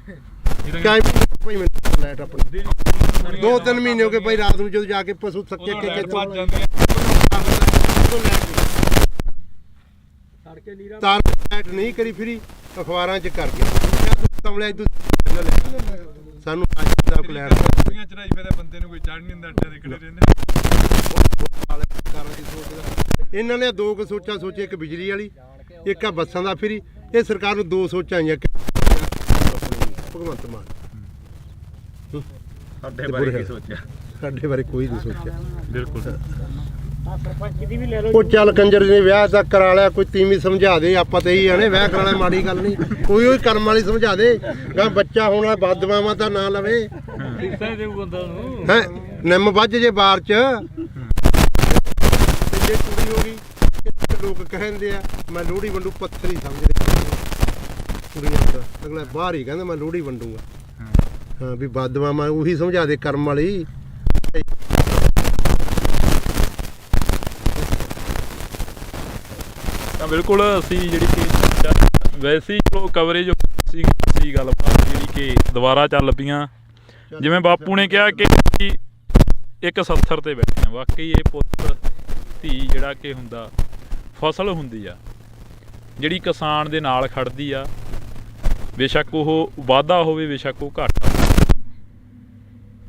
ਭਾਈ ਮੈਨੂੰ ਲਾਈਟ ਆਪਣੀ 2-3 ਮਹੀਨੇ ਹੋ ਗਏ ਭਾਈ, ਰਾਤ ਨੂੰ ਜਦੋਂ ਜਾ ਕੇ ਪਸ਼ੂ ਥੱਕੇ ਕੇ ਤਾਰ ਲਾਈਟ ਨਹੀਂ ਕਰੀ ਫਰੀ, ਅਖਬਾਰਾਂ 'ਚ ਕਰ ਗਿਆ ਸਾਨੂੰ ਬੰਦੇ ਨੂੰ ਕੋਈ ਚੜ ਨਹੀਂ ਹੁੰਦਾ। ਇਹਨਾਂ ਨੇ ਦੋ ਕੁ ਸੋਚਾਂ ਸੋਚੀ, ਇੱਕ ਬਿਜਲੀ ਵਾਲੀ, ਇੱਕ ਆ ਬੱਸਾਂ ਦਾ ਫਰੀ। ਇਹ ਸਰਕਾਰ ਨੂੰ ਦੋ ਸੋਚਾਂ ਆਈਆਂ ਭਗਵੰਤ ਮਾਨ। ਸਾਡੇ ਬਾਰੇ ਕੀ ਸੋਚਿਆ? ਸਾਡੇ ਬਾਰੇ ਕੋਈ ਨਹੀਂ ਸੋਚਿਆ। ਬਿਲਕੁਲ। ਉਹ ਚੱਲ ਕੰਜਰ ਨੇ ਵਿਆਹ ਤਾਂ ਕਰਾ ਲਿਆ, ਕੋਈ ਤੀਵੀਂ ਸਮਝਾ ਦੇ। ਆਪਾਂ ਤਾਂ ਇਹੀ ਆਣੇ ਵਿਆਹ ਕਰਾਣਾ ਮਾੜੀ ਗੱਲ ਨਹੀਂ, ਕੋਈ ਉਹ ਕਰਮ ਵਾਲੀ ਸਮਝਾ ਦੇ। ਗਾ ਬੱਚਾ ਹੋਣਾ ਬਦਦੁਆਵਾਂ ਤਾਂ ਨਾ ਲਵੇ ਹੈ। ਨਿੰਮ ਵੱਜ ਜੇ ਬਾਰ 'ਚ, ਜੇ ਕੁੜੀ ਹੋ ਗਈ ਲੋਕ ਕਹਿੰਦੇ ਆ ਮੈਂ ਲੋਹੜੀ ਵੰਡੂ, ਪੱਥਰ ਹੀ ਸਮਝਦੇ ਕੁੜੀਆਂ ਦਾ। ਅਗਲਾ ਬਾਹਰ ਹੀ ਕਹਿੰਦਾ ਮੈਂ ਲੋਹੜੀ ਵੰਡੂਗਾ। ਹਾਂ ਵੀ ਬਦਦੁਆਵਾਂ ਉਹੀ ਸਮਝਾ ਦੇ ਕਰਮ ਵਾਲੀ। ਤਾਂ ਬਿਲਕੁਲ ਅਸੀਂ ਜਿਹੜੀ ਕਿ ਵੈਸੇ ਹੀ ਚਲੋ ਕਵਰੇਜ ਸੀ ਗੱਲਬਾਤ ਜਿਹੜੀ ਕਿ ਦੁਬਾਰਾ ਚੱਲ ਪਈਆਂ। ਜਿਵੇਂ ਬਾਪੂ ਨੇ ਕਿਹਾ ਕਿ ਇੱਕ 70 ਤੇ ਬੈਠੇ ਆ। ਵਾਕਈ ਇਹ ਪੁੱਤ ਧੀ ਜਿਹੜਾ ਕਿ ਹੁੰਦਾ, ਫਸਲ ਹੁੰਦੀ ਆ ਜਿਹੜੀ ਕਿਸਾਨ ਦੇ ਨਾਲ ਖੜਦੀ ਆ। ਬੇਸ਼ੱਕ ਉਹ ਵਾਧਾ ਹੋਵੇ, ਬੇਸ਼ੱਕ ਉਹ ਘਾਟਾ।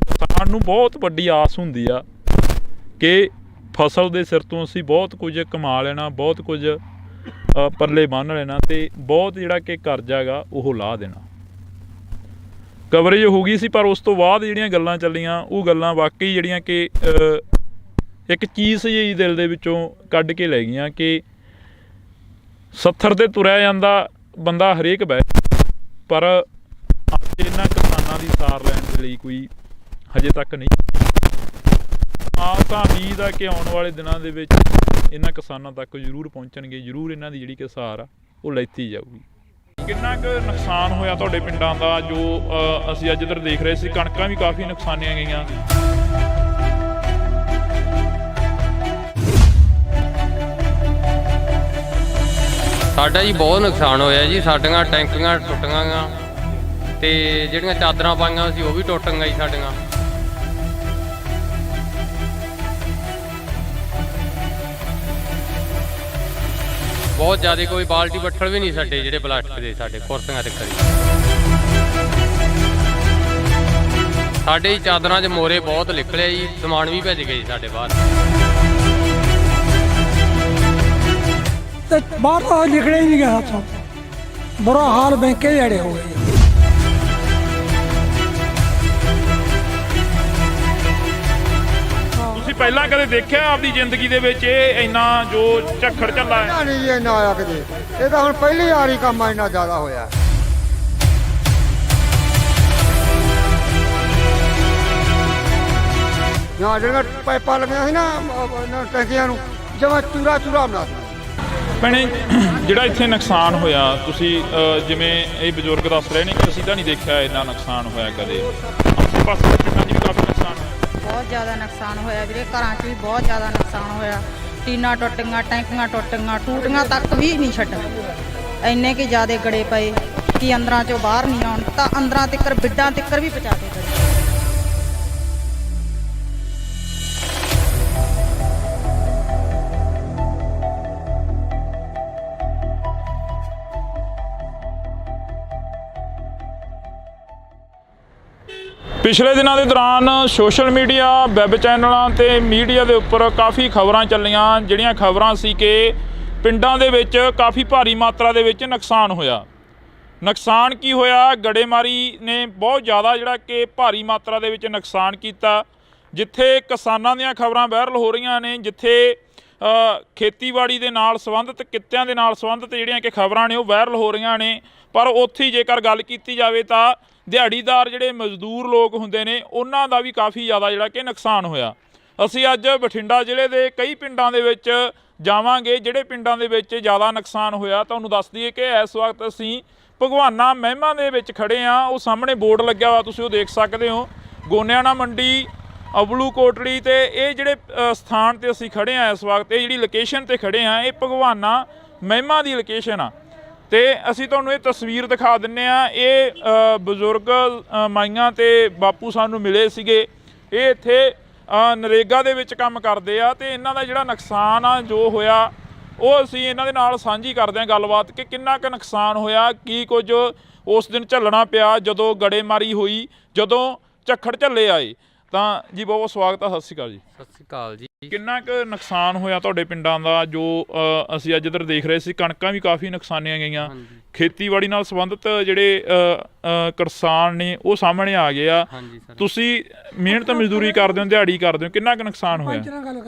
ਕਿਸਾਨ ਨੂੰ ਬਹੁਤ ਵੱਡੀ ਆਸ ਹੁੰਦੀ ਆ ਕਿ ਫਸਲ ਦੇ ਸਿਰ ਤੋਂ ਅਸੀਂ ਬਹੁਤ ਕੁਝ ਕਮਾ ਲੈਣਾ, ਬਹੁਤ ਕੁਝ ਪੱਲੇ ਬੰਨ੍ਹ ਲੈਣਾ, ਅਤੇ ਬਹੁਤ ਜਿਹੜਾ ਕਿ ਕਰਜ਼ਾ ਹੈਗਾ ਉਹ ਲਾਹ ਦੇਣਾ। ਕਵਰੇਜ ਹੋ ਗਈ ਸੀ, ਪਰ ਉਸ ਤੋਂ ਬਾਅਦ ਜਿਹੜੀਆਂ ਗੱਲਾਂ ਚੱਲੀਆਂ ਉਹ ਗੱਲਾਂ ਵਾਕਈ ਜਿਹੜੀਆਂ ਕਿ ਇੱਕ ਚੀਜ਼ ਜਿਹੀ ਦਿਲ ਦੇ ਵਿੱਚੋਂ ਕੱਢ ਕੇ ਲੈ ਗਈਆਂ ਕਿ 70 ਤੇ ਤੁਰਿਆ ਜਾਂਦਾ ਬੰਦਾ ਹਰੇਕ ਬਹਿ, ਪਰ ਅੱਜ ਇਹਨਾਂ ਕਿਸਾਨਾਂ ਦੀ ਸਾਰ ਲੈਣ ਦੇ ਲਈ ਕੋਈ ਹਜੇ ਤੱਕ ਨਹੀਂ। ਤਾਂ ਉਮੀਦ ਆ ਕਿ ਆਉਣ ਵਾਲੇ ਦਿਨਾਂ ਦੇ ਵਿੱਚ ਇਹਨਾਂ ਕਿਸਾਨਾਂ ਤੱਕ ਜ਼ਰੂਰ ਪਹੁੰਚਣਗੇ, ਜ਼ਰੂਰ ਇਹਨਾਂ ਦੀ ਜਿਹੜੀ ਕਿ ਸਾਰ ਆ ਉਹ ਲੈਤੀ ਜਾਊਗੀ। ਕਿੰਨਾ ਕੁ ਨੁਕਸਾਨ ਹੋਇਆ ਤੁਹਾਡੇ ਪਿੰਡਾਂ ਦਾ? ਜੋ ਅਸੀਂ ਅੱਜ ਇੱਧਰ ਦੇਖ ਰਹੇ ਸੀ, ਕਣਕਾਂ ਵੀ ਕਾਫੀ ਨੁਕਸਾਨੀਆਂ ਗਈਆਂ। ਸਾਡਾ ਜੀ ਬਹੁਤ ਨੁਕਸਾਨ ਹੋਇਆ ਜੀ। ਸਾਡੀਆਂ ਟੈਂਕੀਆਂ ਟੁੱਟ ਗਈਆਂ ਤੇ ਜਿਹੜੀਆਂ ਚਾਦਰਾਂ ਪਾਈਆਂ ਸੀ ਉਹ ਵੀ ਟੁੱਟ ਗਈਆਂ ਜੀ ਸਾਡੀਆਂ। ਬਹੁਤ ਜ਼ਿਆਦਾ, ਕੋਈ ਬਾਲਟੀ ਬੱਠਲ ਵੀ ਨਹੀਂ ਸਾਡੇ ਜਿਹੜੇ ਪਲਾਸਟਿਕ ਦੇ ਸਾਡੇ ਕੁਰਸੀਆਂ ਤੇ ਖੜੀ। ਸਾਡੇ ਚਾਦਰਾਂ 'ਚ ਮੋਰੇ ਬਹੁਤ ਨਿਕਲੇ ਜੀ, ਸਮਾਨ ਵੀ ਭੱਜ ਗਏ ਸਾਡੇ ਬਾਹਰ। ਤੇ ਬਾਹਰ ਤਾਂ ਨਿਕਲੇ ਹੀ ਨਹੀਂ ਗਿਆ ਹੱਥੋਂ। ਬੁਰਾ ਹਾਲ ਬੈਂਕੇ ਜਿਹੜੇ ਹੋ ਗਏ। ਤੁਸੀਂ ਪਹਿਲਾਂ ਕਦੇ ਦੇਖਿਆ ਆਪਦੀ ਜ਼ਿੰਦਗੀ ਦੇ ਵਿੱਚ ਇਹ ਇੰਨਾ ਜੋ ਝੱਖੜ ਝੱਲਾ ਹੈ? ਨਹੀਂ ਜੀ ਇੰਨਾ ਆਇਆ ਕਦੇ। ਇਹ ਤਾਂ ਹੁਣ ਪਹਿਲੀ ਵਾਰੀ ਕੰਮ ਇੰਨਾ ਜ਼ਿਆਦਾ ਹੋਇਆ। ਜਾਂ ਜਿਹੜੀਆਂ ਪਾਈਪਾਂ ਲੱਗੀਆਂ ਸੀ ਨਾ ਟੈਂਕੀਆਂ ਨੂੰ, ਜਮਾਂ ਚੂਰਾ ਚੂਰਾ ਬਣਾ ਦਿੱਤਾ। ਭੈਣੇ, ਜਿਹੜਾ ਇੱਥੇ ਨੁਕਸਾਨ ਹੋਇਆ, ਤੁਸੀਂ ਜਿਵੇਂ ਇਹ ਬਜ਼ੁਰਗ ਦੱਸ ਰਹੇ ਨੇ ਕਿ ਅਸੀਂ ਤਾਂ ਨਹੀਂ ਦੇਖਿਆ ਇੰਨਾ ਨੁਕਸਾਨ ਹੋਇਆ ਕਦੇ। ਆਸੇ ਪਾਸੇ ਪਿੰਡਾਂ 'ਚ ਵੀ ਕਾਫੀ ਨੁਕਸਾਨ ਹੋਇਆ। ਬਹੁਤ ਜ਼ਿਆਦਾ ਨੁਕਸਾਨ ਹੋਇਆ ਵੀਰੇ, ਘਰਾਂ 'ਚ ਵੀ ਬਹੁਤ ਜ਼ਿਆਦਾ ਨੁਕਸਾਨ ਹੋਇਆ। ਟੀਨਾਂ ਟੁੱਟ ਗਈਆਂ, ਟੈਂਕੀਆਂ ਟੁੱਟ ਗਈਆਂ, ਟੂਟੀਆਂ ਤੱਕ ਵੀ ਨਹੀਂ ਛੱਡ। ਇੰਨੇ ਕਿ ਜ਼ਿਆਦਾ ਗੜੇ ਪਏ ਕਿ ਅੰਦਰਾਂ ਚੋਂ ਬਾਹਰ ਨਹੀਂ ਆਉਣ ਤਾਂ ਅੰਦਰਾਂ ਤਿੱਕਰ ਬਿੱਡਾਂ ਤਿੱਕਰ ਵੀ ਪਹੁੰਚਾ ਕੇ ਗਏ। ਪਿਛਲੇ ਦਿਨਾਂ ਦੇ ਦੌਰਾਨ ਸੋਸ਼ਲ ਮੀਡੀਆ ਵੈਬ ਚੈਨਲਾਂ ਤੇ ਮੀਡੀਆ ਦੇ ਉੱਪਰ ਕਾਫੀ ਖਬਰਾਂ ਚੱਲੀਆਂ, ਜਿਹੜੀਆਂ ਖਬਰਾਂ ਸੀ ਕਿ ਪਿੰਡਾਂ ਦੇ ਵਿੱਚ ਕਾਫੀ ਭਾਰੀ ਮਾਤਰਾ ਦੇ ਵਿੱਚ ਨੁਕਸਾਨ ਹੋਇਆ। ਨੁਕਸਾਨ ਕੀ ਹੋਇਆ? ਗੜੇਮਾਰੀ ਨੇ ਬਹੁਤ ਜ਼ਿਆਦਾ ਜਿਹੜਾ ਕਿ ਭਾਰੀ ਮਾਤਰਾ ਦੇ ਵਿੱਚ ਨੁਕਸਾਨ ਕੀਤਾ। ਜਿੱਥੇ ਕਿਸਾਨਾਂ ਦੀਆਂ ਖਬਰਾਂ ਵਾਇਰਲ ਹੋ ਰਹੀਆਂ ਨੇ, ਜਿੱਥੇ ਖੇਤੀਬਾੜੀ ਦੇ ਨਾਲ ਸੰਬੰਧਿਤ ਕਿੱਤਿਆਂ ਦੇ ਨਾਲ ਸੰਬੰਧਿਤ ਜਿਹੜੀਆਂ ਕਿ ਖਬਰਾਂ ਨੇ ਉਹ ਵਾਇਰਲ ਹੋ ਰਹੀਆਂ ਨੇ, ਪਰ ਉੱਥੇ ਹੀ ਜੇਕਰ ਗੱਲ ਕੀਤੀ ਜਾਵੇ ਤਾਂ ਦਿਹਾੜੀਦਾਰ ਜਿਹੜੇ ਮਜ਼ਦੂਰ ਲੋਕ ਹੁੰਦੇ ਨੇ ਉਹਨਾਂ ਦਾ ਵੀ ਕਾਫੀ ਜ਼ਿਆਦਾ ਜਿਹੜਾ ਕਿ ਨੁਕਸਾਨ ਹੋਇਆ। ਅਸੀਂ ਅੱਜ ਬਠਿੰਡਾ ਜ਼ਿਲ੍ਹੇ ਦੇ ਕਈ ਪਿੰਡਾਂ ਦੇ ਵਿੱਚ ਜਾਵਾਂਗੇ, ਜਿਹੜੇ ਪਿੰਡਾਂ ਦੇ ਵਿੱਚ ਜ਼ਿਆਦਾ ਨੁਕਸਾਨ ਹੋਇਆ। ਤੁਹਾਨੂੰ ਦੱਸ ਦਈਏ ਕਿ ਇਸ ਵਕਤ ਅਸੀਂ ਭਗਵਾਨਾ ਮਹਿਮਾ ਦੇ ਵਿੱਚ ਖੜੇ ਹਾਂ। ਉਹ ਸਾਹਮਣੇ ਬੋਰਡ ਲੱਗਿਆ ਹੋਇਆ, ਤੁਸੀਂ ਉਹ ਦੇਖ ਸਕਦੇ ਹੋ, ਗੋਨਿਆਣਾ ਮੰਡੀ, ਅਬਲੂ ਕੋਟਲੀ। ਤੇ ਇਹ ਜਿਹੜੇ ਸਥਾਨ ਤੇ ਅਸੀਂ ਖੜੇ ਹਾਂ ਇਸ ਵਕਤ, ਇਹ ਜਿਹੜੀ ਲੋਕੇਸ਼ਨ ਤੇ ਖੜੇ ਹਾਂ, ਇਹ ਭਗਵਾਨਾ ਮਹਿਮਾ ਦੀ ਲੋਕੇਸ਼ਨ ਆ। ਤੇ ਅਸੀਂ ਤੁਹਾਨੂੰ ਇਹ ਤਸਵੀਰ ਦਿਖਾ ਦਿੰਨੇ ਆ। ਇਹ ਬਜ਼ੁਰਗ ਮਾਈਆਂ ਤੇ ਬਾਪੂ ਸਾਨੂੰ ਮਿਲੇ ਸੀਗੇ। ਇਹ ਇੱਥੇ ਨਰੇਗਾ ਦੇ ਵਿੱਚ ਕੰਮ ਕਰਦੇ ਆ, ਤੇ ਇਹਨਾਂ ਦਾ ਜਿਹੜਾ ਨੁਕਸਾਨ ਆ ਜੋ ਹੋਇਆ ਉਹ ਅਸੀਂ ਇਹਨਾਂ ਦੇ ਨਾਲ ਸਾਂਝੀ ਕਰਦੇ ਹਾਂ ਗੱਲਬਾਤ, ਕਿ ਕਿੰਨਾ ਕੁ ਨੁਕਸਾਨ ਹੋਇਆ, ਕੀ ਕੁਝ ਉਸ ਦਿਨ ਝੱਲਣਾ ਪਿਆ ਜਦੋਂ ਗੜੇਮਾਰੀ ਹੋਈ, ਜਦੋਂ ਝੱਖੜ ਝੱਲੇ ਆਏ। ਤਾਂ ਜੀ ਬਹੁਤ ਬਹੁਤ ਸਵਾਗਤ ਆ, ਸਤਿ ਸ਼੍ਰੀ ਅਕਾਲ ਜੀ। ਸਤਿ ਸ਼੍ਰੀ ਅਕਾਲ ਜੀ। ਕਿੰਨਾ ਕੁ ਨੁਕਸਾਨ ਹੋਇਆ ਤੁਹਾਡੇ ਪਿੰਡਾਂ ਦਾ? ਜੋ ਅਸੀਂ ਅੱਜ ਇੱਧਰ ਦੇਖ ਰਹੇ ਸੀ, ਕਣਕਾਂ ਵੀ ਕਾਫੀ ਨੁਕਸਾਨੀਆਂ ਗਈਆਂ। ਖੇਤੀਬਾੜੀ ਨਾਲ ਸੰਬੰਧਿਤ ਜਿਹੜੇ ਕਿਸਾਨ ਨੇ ਉਹ ਸਾਹਮਣੇ ਆ ਗਏ ਆ। ਤੁਸੀਂ ਮਿਹਨਤ ਮਜ਼ਦੂਰੀ ਕਰਦੇ ਹੋ, ਦਿਹਾੜੀ ਕਰਦੇ ਹੋ, ਕਿੰਨਾ ਕੁ ਨੁਕਸਾਨ ਹੋਇਆ?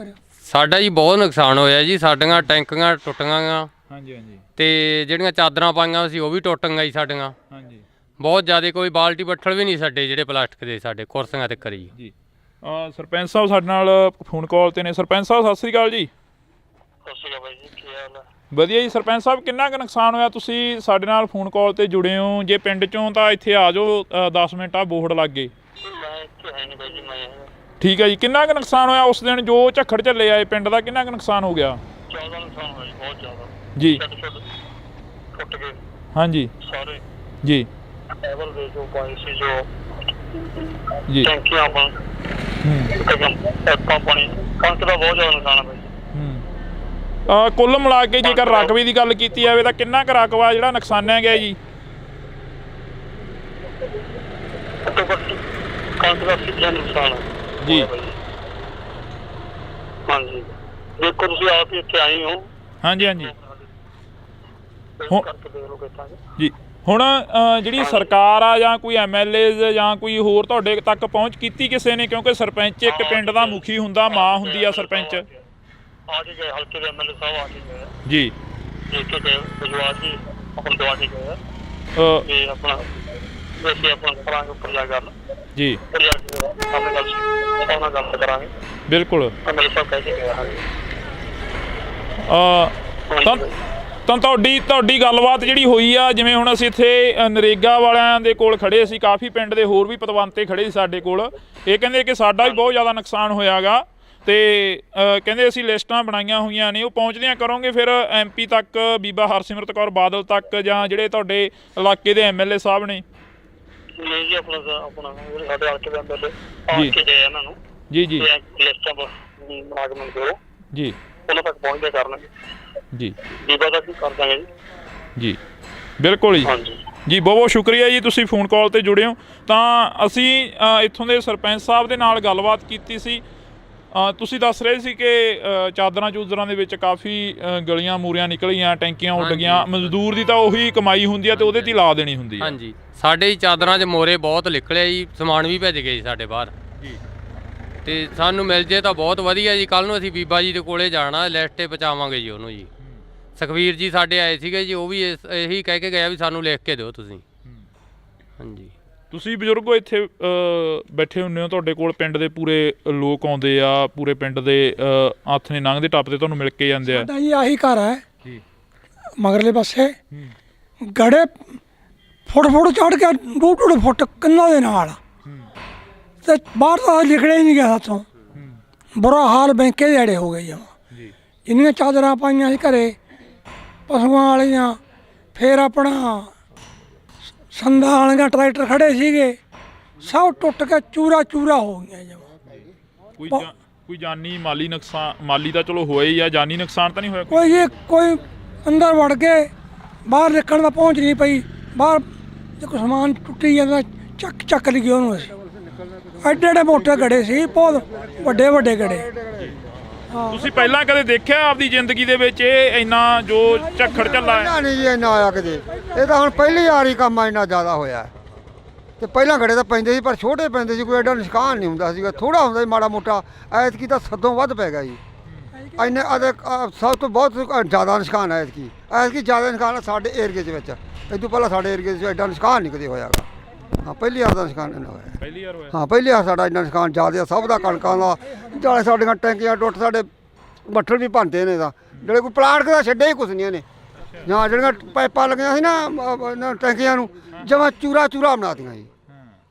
ਸਾਡਾ ਜੀ ਬਹੁਤ ਨੁਕਸਾਨ ਹੋਇਆ ਜੀ। ਸਾਡੀਆਂ ਟੈਂਕੀਆਂ ਟੁੱਟ ਗਈਆਂ। ਹਾਂਜੀ ਹਾਂਜੀ। ਤੇ ਜਿਹੜੀਆਂ ਚਾਦਰਾਂ ਪਾਈਆਂ ਸੀ ਉਹ ਵੀ ਟੁੱਟ ਗਈਆਂ ਜੀ ਸਾਡੀਆਂ। ਹਾਂਜੀ। ਬਹੁਤ ਜ਼ਿਆਦਾ, ਕੋਈ ਬਾਲਟੀ ਬੱਠਲ ਵੀ ਨਹੀਂ ਸਾਡੇ ਜਿਹੜੇ ਪਲਾਸਟਿਕ ਦੇ, ਸਾਡੇ ਕੁਰਸੀਆਂ ਤੇ ਕਰੀ ਜੀ। ਸਰਪੰਚ ਸਾਹਿਬ ਸਾਡੇ ਨਾਲ ਫੋਨ ਕਾਲ ਤੇ ਨੇ। ਸਰਪੰਚ ਸਾਹਿਬ ਸਤਿ ਸ਼੍ਰੀ ਅਕਾਲ ਜੀ। ਸਤਿ ਸ਼੍ਰੀ ਅਕਾਲ ਬਾਈ ਜੀ, ਕੀ ਹਾਲ ਹੈ? ਵਧੀਆ ਜੀ। ਸਰਪੰਚ ਸਾਹਿਬ ਕਿੰਨਾ ਕੁ ਨੁਕਸਾਨ ਹੋਇਆ? ਤੁਸੀਂ ਸਾਡੇ ਨਾਲ ਫੋਨ ਕਾਲ ਤੇ ਜੁੜੇ ਹੋ, ਜੇ ਪਿੰਡ ਚੋਂ ਤਾਂ ਇੱਥੇ ਆ ਜਾਓ, 10 ਮਿੰਟ ਆ ਬੋਰਡ ਲੱਗ ਗਏ। ਮੈਂ ਇੱਥੇ ਹੈ ਨਹੀਂ ਬਾਈ ਜੀ, ਮੈਂ ਠੀਕ ਹੈ ਜੀ। ਕਿੰਨਾ ਕੁ ਨੁਕਸਾਨ ਹੋਇਆ ਉਸ ਦਿਨ ਜੋ ਝੱਖੜ ਝੱਲੇ ਆਏ ਪਿੰਡ ਦਾ? ਕਿੰਨਾ ਕੁ ਨੁਕਸਾਨ ਹੋ ਗਿਆ? ਜ਼ਿਆਦਾ ਨੁਕਸਾਨ ਹੋਇਆ ਜੀ, ਬਹੁਤ ਜ਼ਿਆਦਾ ਜੀ। ਟੁੱਟ ਗਏ ਹਾਂਜੀ ਸਾਰੇ ਜੀ। ਐਵਰ ਦੇ ਜੋ ਪਾਣੀ ਸੀ, ਜੋ ਜੀ। ਟੈਂਕੀਆਂ ਪਾਣੀ, ਪਾਣੀ, ਕਣਕ ਦਾ ਬਹੁਤ ਜ਼ਿਆਦਾ ਨੁਕਸਾਨ ਹੈ ਬਾਈ ਜੀ। ਕੁੱਲ ਮਿਲਾ ਕੇ ਜੇਕਰ ਰਕਬੇ ਦੀ ਗੱਲ ਕੀਤੀ ਜਾਵੇ ਤਾਂ ਕਿੰਨਾ ਕੁ ਰਕਬਾ ਜਿਹੜਾ ਨੁਕਸਾਨਿਆ ਗਿਆ ਜੀ? ਘੱਟੋ ਘੱਟ ਕਣਕ ਦਾ 80% ਨੁਕਸਾਨ ਹੈ ਜੀ। ਹਾਂਜੀ, ਦੇਖੋ ਤੁਸੀਂ ਆਪ ਹੀ ਇੱਥੇ ਆਏ ਹੋ। ਹਾਂਜੀ ਹਾਂਜੀ ਕਰਕੇ ਦੇਖ ਲਓ ਕਿੱਦਾਂ ਜੀ। ਹੁਣ ਜਿਹੜੀ ਸਰਕਾਰ ਆ ਜਾਂ ਕੋਈ MLA ਜਾਂ ਕੋਈ ਹੋਰ ਤੁਹਾਡੇ ਤੱਕ ਪਹੁੰਚ ਕੀਤੀ ਕਿਸੇ ਨੇ? ਕਿਉਂਕਿ ਸਰਪੰਚ ਇੱਕ ਪਿੰਡ ਦਾ ਮੁਖੀ ਹੁੰਦਾ, ਮਾਂ ਹੁੰਦੀ ਆ ਸਰਪੰਚ। ਆ ਕੇ ਗਏ, ਹਲਕੇ ਦੇ MLA ਸਾਹਿਬ ਆ ਕੇ ਗਏ ਜੀ। ਦੇਖ ਕੇ ਗਏ, ਵਿਜਵਾਸ ਜੀ ਆਪਣਾ ਦਵਾ ਕੇ ਗਏ ਤੇ ਆਪਣਾ ਵੈਸੇ ਆਪਣਾ ਕਰਾਂਗੇ ਉੱਪਰ ਜਾ ਗੱਲ ਜੀ। ਉੱਪਰ ਜਾ ਕੇ ਆਪਣੇ ਗੱਲ ਕਰਾਂਗੇ। ਬਿਲਕੁਲ। MLA ਸਾਹਿਬ ਕਹਿ ਕੇ ਗਏ। ਹਾਂਜੀ। ਤਾਂ ਤੁਹਾਡੀ ਗੱਲਬਾਤ ਜਿਹੜੀ ਹੋਈ ਆ, ਜਿਵੇਂ ਹੁਣ ਅਸੀਂ ਇੱਥੇ ਨਰੇਗਾ ਵਾਲਿਆਂ ਦੇ ਕੋਲ ਖੜੇ ਸੀ, ਕਾਫੀ ਪਿੰਡ ਦੇ ਹੋਰ ਵੀ ਪਤਵੰਤੇ ਖੜੇ ਸੀ ਸਾਡੇ ਕੋਲ। ਇਹ ਕਹਿੰਦੇ ਕਿ ਸਾਡਾ ਵੀ ਬਹੁਤ ਜ਼ਿਆਦਾ ਨੁਕਸਾਨ ਹੋਇਆ ਗਾ, ਤੇ ਕਹਿੰਦੇ ਅਸੀਂ ਲਿਸਟਾਂ ਬਣਾਈਆਂ ਹੋਈਆਂ ਨੇ, ਉਹ ਪਹੁੰਚਦੀਆਂ ਕਰੋਗੇ ਫਿਰ MP ਤੱਕ, ਬੀਬਾ ਹਰਸਿਮਰਤ ਕੌਰ ਬਾਦਲ ਤੱਕ, ਜਾਂ ਜਿਹੜੇ ਤੁਹਾਡੇ ਇਲਾਕੇ ਦੇ MLA ਸਾਹਿਬ ਨੇ? ਨਹੀਂ ਜੀ, ਆਪਣਾ ਸਾਡੇ ਹਲਕੇ ਦੇ MLA ਆ ਕੇ ਗਏ ਇਹਨਾਂ ਨੂੰ। ਜੀ ਜੀ। ਲਿਸਟਾਂ ਬਣਾ ਕੇ ਮੰਗੋ ਜੀ, ਉਹਨਾਂ ਤੱਕ ਪਹੁੰਚਦੇ ਕਰਨਗੇ ਜੀ। ਬੀਬਾ ਤੱਕ ਵੀ ਕਰ ਦਾਂਗੇ ਜੀ। ਜੀ ਬਿਲਕੁਲ ਜੀ। ਹਾਂਜੀ ਜੀ, ਬਹੁਤ ਬਹੁਤ ਸ਼ੁਕਰੀਆ ਜੀ, ਤੁਸੀਂ ਫੋਨ ਕਾਲ ਤੇ ਜੁੜੇ ਹੋ। ਤਾਂ ਅਸੀਂ ਇੱਥੋਂ ਦੇ ਸਰਪੰਚ ਸਾਹਿਬ ਦੇ ਨਾਲ ਗੱਲਬਾਤ ਕੀਤੀ ਸੀ। ਤੁਸੀਂ ਦੱਸ ਰਹੇ ਸੀ ਕਿ ਚਾਦਰਾਂ ਚੂਦਰਾਂ ਦੇ ਵਿੱਚ ਕਾਫੀ ਗਲੀਆਂ ਮੂਰੀਆਂ ਨਿਕਲੀਆਂ, ਟੈਂਕੀਆਂ ਉੱਡ ਗਈਆਂ। ਮਜ਼ਦੂਰ ਦੀ ਤਾਂ ਉਹੀ ਕਮਾਈ ਹੁੰਦੀ ਆ ਤੇ ਉਹਦੇ 'ਤੇ ਹੀ ਲਾ ਦੇਣੀ ਹੁੰਦੀ ਆ। ਹਾਂਜੀ, ਸਾਡੇ ਹੀ ਚਾਦਰਾਂ 'ਚ ਮੋਰੇ ਬਹੁਤ ਨਿਕਲੇ ਜੀ, ਸਮਾਨ ਵੀ ਭੇਜ ਗਏ ਜੀ ਸਾਡੇ ਬਾਹਰ ਜੀ। ਤੇ ਸਾਨੂੰ ਮਿਲ ਜੇ ਤਾਂ ਬਹੁਤ ਵਧੀਆ ਜੀ। ਕੱਲ ਨੂੰ ਅਸੀਂ ਬੀਬਾ ਜੀ ਦੇ ਕੋਲੇ ਜਾਣਾ, ਲਿਸਟ 'ਤੇ ਪਹੁੰਚਾਵਾਂਗੇ ਜੀ ਉਹਨੂੰ ਜੀ। ਸੁਖਵੀਰ ਜੀ ਸਾਡੇ ਆਏ ਸੀਗੇ ਜੀ, ਉਹ ਵੀ ਇਹੀ ਕਹਿ ਕੇ ਗਿਆ ਵੀ ਸਾਨੂੰ ਲਿਖ ਕੇ ਦਿਓ ਤੁਸੀਂ। ਹਾਂਜੀ। ਤੁਸੀਂ ਬਜ਼ੁਰਗੋ ਇੱਥੇ ਬੈਠੇ ਹੁੰਦੇ ਹੋ, ਤੁਹਾਡੇ ਕੋਲ ਪਿੰਡ ਦੇ ਪੂਰੇ ਲੋਕ ਆਉਂਦੇ ਆ, ਪੂਰੇ ਪਿੰਡ ਦੇ ਹੱਥ ਨੇ ਲੰਘਦੇ ਟੱਪਦੇ ਤੁਹਾਨੂੰ ਮਿਲ ਕੇ ਜਾਂਦੇ ਆ। ਸਾਡਾ ਜੀ ਆਹੀ ਘਰ ਹੈ ਜੀ, ਮਗਰਲੇ ਪਾਸੇ। ਗੜੇ ਫੁੱਟ ਚੜ੍ਹ ਕੇ 2-2 ਫੁੱਟ ਕੰਨਾਂ ਦੇ ਨਾਲ, ਤੇ ਬਾਹਰ ਤਾਂ ਨਿਕਲਿਆ ਹੀ ਨਹੀਂ ਗਿਆ ਸਾਥੋਂ। ਬੁਰਾ ਹਾਲ ਬੈਂਕੇ ਜਿਹੜੇ ਹੋ ਗਏ ਜਮਾਂ। ਜਿੰਨੀਆਂ ਚਾਦਰਾਂ ਪਾਈਆਂ ਸੀ ਘਰੇ ਪਸ਼ੂਆਂ ਵਾਲੀਆਂ, ਫਿਰ ਆਪਣਾ ਸੰਦਾਂ ਵਾਲੀਆਂ ਟਰੈਕਟਰ ਖੜੇ ਸੀਗੇ, ਸਭ ਟੁੱਟ ਕੇ ਚੂਰਾ ਚੂਰਾ ਹੋ ਗਈਆਂ ਜਮਾਂ। ਕੋਈ ਜਾਨੀ ਮਾਲੀ ਨੁਕਸਾਨ, ਮਾਲੀ ਤਾਂ ਚਲੋ ਹੋਇਆ ਹੀ ਆ, ਜਾਨੀ ਨੁਕਸਾਨ ਤਾਂ ਨਹੀਂ ਹੋਇਆ? ਕੋਈ ਅੰਦਰ ਵੜ ਕੇ ਬਾਹਰ ਨਿਕਲਣ ਦਾ ਪਹੁੰਚ ਨਹੀਂ ਪਈ। ਬਾਹਰ ਜੇ ਕੋਈ ਸਮਾਨ ਟੁੱਟੀ ਜਾਂਦਾ ਚੱਕ ਲਈ ਉਹਨੂੰ। ਅਸੀਂ ਐਡੇ ਐਡੇ ਮੋਟੇ ਗੜੇ ਸੀ, ਬਹੁਤ ਵੱਡੇ ਵੱਡੇ ਗੜੇ। ਤੁਸੀਂ ਪਹਿਲਾਂ ਕਦੇ ਦੇਖਿਆ ਆਪਦੀ ਜ਼ਿੰਦਗੀ ਦੇ ਵਿੱਚ ਇਹ ਇੰਨਾ ਜੋ ਝੱਖੜ ਝੱਲਾ ਹੈ? ਨਹੀਂ ਜੀ, ਇੰਨਾ ਆਇਆ ਕਦੇ। ਇਹ ਤਾਂ ਹੁਣ ਪਹਿਲੀ ਵਾਰੀ ਕੰਮ ਇੰਨਾ ਜ਼ਿਆਦਾ ਹੋਇਆ ਤੇ ਪਹਿਲਾਂ ਗੜੇ ਤਾਂ ਪੈਂਦੇ ਸੀ, ਪਰ ਛੋਟੇ ਪੈਂਦੇ ਸੀ, ਕੋਈ ਐਡਾ ਨੁਕਸਾਨ ਨਹੀਂ ਹੁੰਦਾ ਸੀਗਾ, ਥੋੜਾ ਹੁੰਦਾ ਸੀ ਮਾੜਾ ਮੋਟਾ। ਐਤਕੀ ਤਾਂ ਸਦੋਂ ਵੱਧ ਪੈ ਗਿਆ ਜੀ। ਇੰਨੇ ਸਭ ਤੋਂ ਬਹੁਤ ਜ਼ਿਆਦਾ ਨੁਕਸਾਨ ਹੈ ਐਤਕੀ ਜ਼ਿਆਦਾ ਨੁਕਸਾਨ ਸਾਡੇ ਏਰੀਏ ਦੇ ਵਿੱਚ। ਇਹ ਤੋਂ ਪਹਿਲਾਂ ਸਾਡੇ ਏਰੀਏ 'ਚ ਐਡਾ ਨੁਕਸਾਨ ਨਹੀਂ ਕਦੇ ਹੋਇਆਗਾ। ਹਾਂ, ਪਹਿਲੀ ਵਾਰ ਦਾ ਨੁਕਸਾਨ ਇੰਨਾ ਹੋਇਆ। ਪਹਿਲੀ ਵਾਰ ਹੋਇਆ? ਹਾਂ, ਪਹਿਲੀ ਵਾਰ ਸਾਡਾ ਇੰਨਾ ਨੁਕਸਾਨ ਜ਼ਿਆਦਾ ਸਭ ਦਾ, ਕਣਕਾਂ ਦਾ, ਨਾਲੇ ਸਾਡੀਆਂ ਟੈਂਕੀਆਂ ਟੁੱਟ, ਸਾਡੇ ਬੱਠਲ ਵੀ ਭੰਨਦੇ ਨੇ। ਤਾਂ ਜਿਹੜੇ ਕੋਈ ਪਲਾਟ ਦਾ ਛੱਡੇ ਹੀ ਕੁਛ ਨਹੀਂ ਇਹਨੇ। ਜਾਂ ਜਿਹੜੀਆਂ ਪਾਈਪਾਂ ਲੱਗੀਆਂ ਸੀ ਨਾ ਟੈਂਕੀਆਂ ਨੂੰ, ਜਮਾਂ ਚੂਰਾ ਚੂਰਾ ਬਣਾਤੀਆਂ ਜੀ,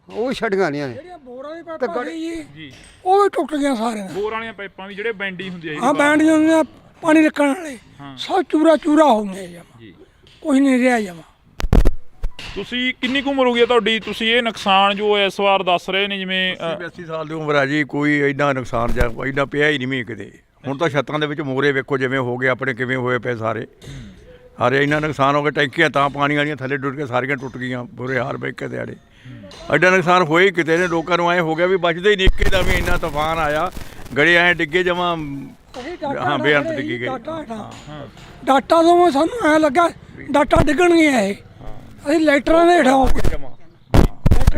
ਉਹ ਵੀ ਛੱਡੀਆਂ ਨਹੀਂ ਇਹਨੇ। ਬੋਰਾਂ ਦੀ ਪਾਈਪਾਂ ਜੀ ਉਹ ਵੀ ਟੁੱਟ ਗਈਆਂ ਸਾਰੀਆਂ। ਬੋਰ ਵਾਲੀਆਂ ਪਾਈਪਾਂ ਵੀ ਜਿਹੜੇ ਬੈਂਡੀ ਹੁੰਦੀ ਆ? ਹਾਂ, ਬੈਂਡੀਆਂ ਹੁੰਦੀਆਂ ਪਾਣੀ ਰੱਖਣ ਵਾਲੇ, ਸਭ ਚੂਰਾ ਚੂਰਾ ਹੋ ਗਏ ਜਮਾਂ, ਕੁਝ ਨਹੀਂ ਰਿਹਾ ਜਮਾਂ। ਤੁਸੀਂ ਕਿੰਨੀ ਕੁ ਉਮਰ ਹੋ ਗਈ ਤੁਹਾਡੀ? ਤੁਸੀਂ ਇਹ ਨੁਕਸਾਨ ਜੋ ਇਸ ਵਾਰ ਦੱਸ ਰਹੇ ਨੇ, ਜਿਵੇਂ 80 ਸਾਲ ਦੀ ਉਮਰ ਆ ਜੀ, ਕੋਈ ਇੰਨਾ ਨੁਕਸਾਨ ਜਾਂ ਇੰਨਾ ਪਿਆ ਹੀ ਨਹੀਂ ਮੀਂਹ ਕਿਤੇ। ਹੁਣ ਤਾਂ ਛੱਤਾਂ ਦੇ ਵਿੱਚ ਮੋਰੇ ਵੇਖੋ ਜਿਵੇਂ ਹੋ ਗਏ ਆਪਣੇ, ਕਿਵੇਂ ਹੋਏ ਪਏ ਸਾਰੇ ਇੰਨਾ ਨੁਕਸਾਨ ਹੋ ਗਿਆ। ਟੈਂਕੀਆਂ ਤਾਂ ਪਾਣੀ ਵਾਲੀਆਂ ਥੱਲੇ ਡੁੱਟ ਕੇ ਸਾਰੀਆਂ ਟੁੱਟ ਗਈਆਂ, ਬੁਰੇ ਹਾਲ ਬੈਕੇ ਦਿਹਾੜੇ। ਐਡਾ ਨੁਕਸਾਨ ਹੋਇਆ ਹੀ ਕਿਤੇ ਨੇ। ਲੋਕਾਂ ਨੂੰ ਐਂ ਹੋ ਗਿਆ ਵੀ ਬਚਦੇ ਹੀ ਨਹੀਂ। ਇੱਕੇ ਦਾ ਵੀ ਇੰਨਾ ਤੂਫਾਨ ਆਇਆ, ਗੜੇ ਐਂ ਡਿੱਗੇ ਜਮਾਂ, ਹਾਂ ਬੇਅੰਤ ਡਿੱਗੀ ਗਏ। ਡਾਟਾ ਤੋਂ ਸਾਨੂੰ ਐਂ ਲੱਗਾ ਡਾਟਾ ਡਿੱਗਣਗੀਆਂ ਇਹ। ਅਸੀਂ ਲਾਈਟਰਾਂ ਦੇ ਹੇਠਾਂ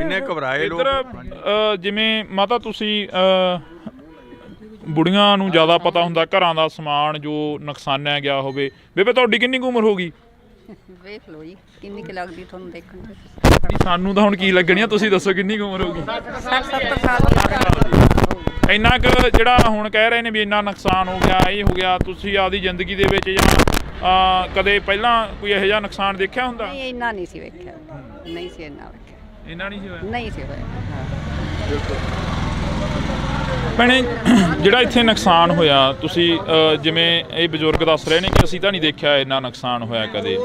ਇੰਨੇ ਘਬਰਾਏ ਲੋਕ। ਇੱਧਰ ਜਿਵੇਂ ਮਾਤਾ ਤੁਸੀਂ ਬੁੜੀਆਂ ਨੂੰ ਜ਼ਿਆਦਾ ਪਤਾ ਹੁੰਦਾ ਘਰਾਂ ਦਾ ਸਮਾਨ ਜੋ ਨੁਕਸਾਨਿਆ ਗਿਆ ਹੋਵੇ। ਬੇਬੇ ਤੁਹਾਡੀ ਕਿੰਨੀ ਕੁ ਉਮਰ ਹੋ ਗਈ? ਵੇਖ ਲਓ ਜੀ ਕਿੰਨੀ ਕੁ ਲੱਗਦੀ ਤੁਹਾਨੂੰ ਦੇਖਣ ਚ। ਨਹੀਂ, ਸਾਨੂੰ ਤਾਂ ਹੁਣ ਕੀ ਲੱਗਣੀ ਆ, ਤੁਸੀਂ ਦੱਸੋ ਕਿੰਨੀ ਕੁ ਉਮਰ ਹੋ ਗਈ? 60-70 ਸਾਲ। ਇੰਨਾ ਕੁ ਜਿਹੜਾ ਹੁਣ ਕਹਿ ਰਹੇ ਨੇ ਵੀ ਇੰਨਾ ਨੁਕਸਾਨ ਹੋ ਗਿਆ, ਇਹ ਹੋ ਗਿਆ, ਤੁਸੀਂ ਆਪਦੀ ਜ਼ਿੰਦਗੀ ਦੇ ਵਿੱਚ ਜਾਂ ਕਦੇ ਪਹਿਲਾਂ ਕੋਈ ਇਹੋ ਜਿਹਾ ਨੁਕਸਾਨ ਦੇਖਿਆ ਹੁੰਦਾ? ਨਹੀਂ, ਇੰਨਾ ਨਹੀਂ ਸੀ ਵੇਖਿਆ, ਨਹੀਂ ਸੀ ਇੰਨਾ ਵੇਖਿਆ, ਇੰਨਾ ਨਹੀਂ ਸੀ ਹੋਇਆ? ਨਹੀਂ ਸੀ ਹੋਇਆ। ਭੈਣੇ, ਜਿਹੜਾ ਇੱਥੇ ਨੁਕਸਾਨ ਹੋਇਆ, ਤੁਸੀਂ ਜਿਵੇਂ ਇਹ ਬਜ਼ੁਰਗ ਦੱਸ ਰਹੇ ਨੇ ਕਿ ਅਸੀਂ ਤਾਂ ਨਹੀਂ ਦੇਖਿਆ ਇੰਨਾ ਨੁਕਸਾਨ ਹੋਇਆ ਕਦੇ।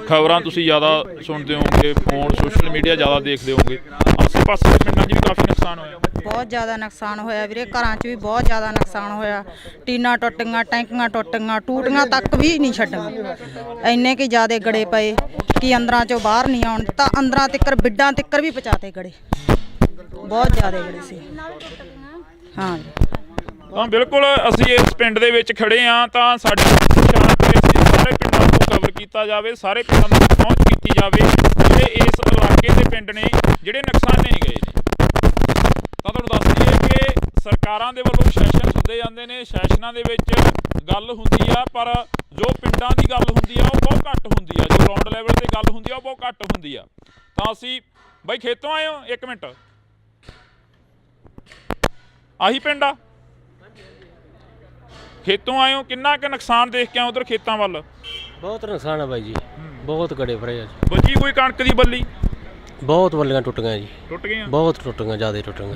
ਖਬਰਾਂ ਤੁਸੀਂ ਜ਼ਿਆਦਾ ਸੁਣਦੇ ਹੋਵੋਗੇ, ਫੋਨ ਸੋਸ਼ਲ ਮੀਡੀਆ ਜ਼ਿਆਦਾ ਦੇਖਦੇ ਹੋਵੋਗੇ। ਆਸੇ ਪਾਸੇ ਦੇ ਪਿੰਡਾਂ 'ਚ ਵੀ ਕਾਫੀ ਨੁਕਸਾਨ ਹੋਇਆ? ਬਹੁਤ ਜ਼ਿਆਦਾ ਨੁਕਸਾਨ ਹੋਇਆ ਵੀਰੇ, ਘਰਾਂ 'ਚ ਵੀ ਬਹੁਤ ਜ਼ਿਆਦਾ ਨੁਕਸਾਨ ਹੋਇਆ। ਟੀਨਾਂ ਟੁੱਟ ਗਈਆਂ, ਟੈਂਕੀਆਂ ਟੁੱਟ ਗਈਆਂ, ਟੂਟੀਆਂ ਤੱਕ ਵੀ ਨਹੀਂ ਛੱਡੀਆਂ। ਇੰਨੇ ਕਿ ਜ਼ਿਆਦਾ ਗੜੇ ਪਏ ਕਿ ਅੰਦਰਾਂ 'ਚੋਂ ਬਾਹਰ ਨਹੀਂ ਆਉਣ ਤਾਂ ਅੰਦਰਾਂ ਤਿੱਕਰ, ਬਿੱਡਾਂ ਤਿੱਕਰ ਵੀ ਪਹੁੰਚਾਤੇ ਗੜੇ, ਬਹੁਤ ਜ਼ਿਆਦਾ ਗੜੇ ਸੀ। ਹਾਂ ਤਾਂ ਬਿਲਕੁਲ ਅਸੀਂ ਇਸ ਪਿੰਡ ਦੇ ਵਿੱਚ ਖੜੇ ਹਾਂ, ਤਾਂ ਸਾਡੇ ਇਸ਼ਾਰਾ ਕਰੇ ਸੀ ਸਾਰੇ ਪਿੰਡਾਂ ਨੂੰ ਕਵਰ ਕੀਤਾ ਜਾਵੇ, ਸਾਰੇ ਪਿੰਡਾਂ ਤੱਕ ਪਹੁੰਚ ਕੀਤੀ ਜਾਵੇ ਜਿਹੜੇ ਇਸ ਇਲਾਕੇ ਦੇ ਪਿੰਡ ਨੇ ਜਿਹੜੇ ਨੁਕਸਾਨੇ ਗਏ ਨੇ। ਤਾਂ ਤੁਹਾਨੂੰ ਦੱਸ ਦਈਏ ਕਿ ਸਰਕਾਰਾਂ ਦੇ ਵੱਲੋਂ ਸੈਸ਼ਨ ਹੁੰਦੇ ਜਾਂਦੇ ਨੇ, ਸੈਸ਼ਨਾਂ ਦੇ ਵਿੱਚ ਗੱਲ ਹੁੰਦੀ ਆ, ਪਰ ਜੋ ਪਿੰਡਾਂ ਦੀ ਗੱਲ ਹੁੰਦੀ ਆ ਉਹ ਬਹੁਤ ਘੱਟ ਹੁੰਦੀ ਆ, ਜੋ ਗਰਾਊਂਡ ਲੈਵਲ ਤੇ ਗੱਲ ਹੁੰਦੀ ਆ ਉਹ ਬਹੁਤ ਘੱਟ ਹੁੰਦੀ ਆ। ਤਾਂ ਅਸੀਂ ਬਾਈ ਖੇਤੋਂ ਆਏ ਹੋ? ਇੱਕ ਮਿੰਟ, ਆਹੀ ਪਿੰਡ ਆ? ਖੇਤੋਂ ਆਏ ਹੋ, ਕਿੰਨਾ ਕੁ ਨੁਕਸਾਨ ਦੇਖ ਕੇ ਆਏ ਉਧਰ ਖੇਤਾਂ ਵੱਲ? ਬਹੁਤ ਨੁਕਸਾਨ ਆ ਬਾਈ ਜੀ, ਬਹੁਤ ਗੜੇ ਫਰੇ ਆ। ਬਚੀ ਕੋਈ ਕਣਕ ਦੀ ਬੱਲੀ? ਬਹੁਤ ਬੱਲੀਆਂ ਟੁੱਟ ਗਈਆਂ ਜੀ, ਟੁੱਟ ਗਈਆਂ, ਬਹੁਤ ਟੁੱਟ ਗਈਆਂ, ਜ਼ਿਆਦਾ ਟੁੱਟ ਗਈਆਂ,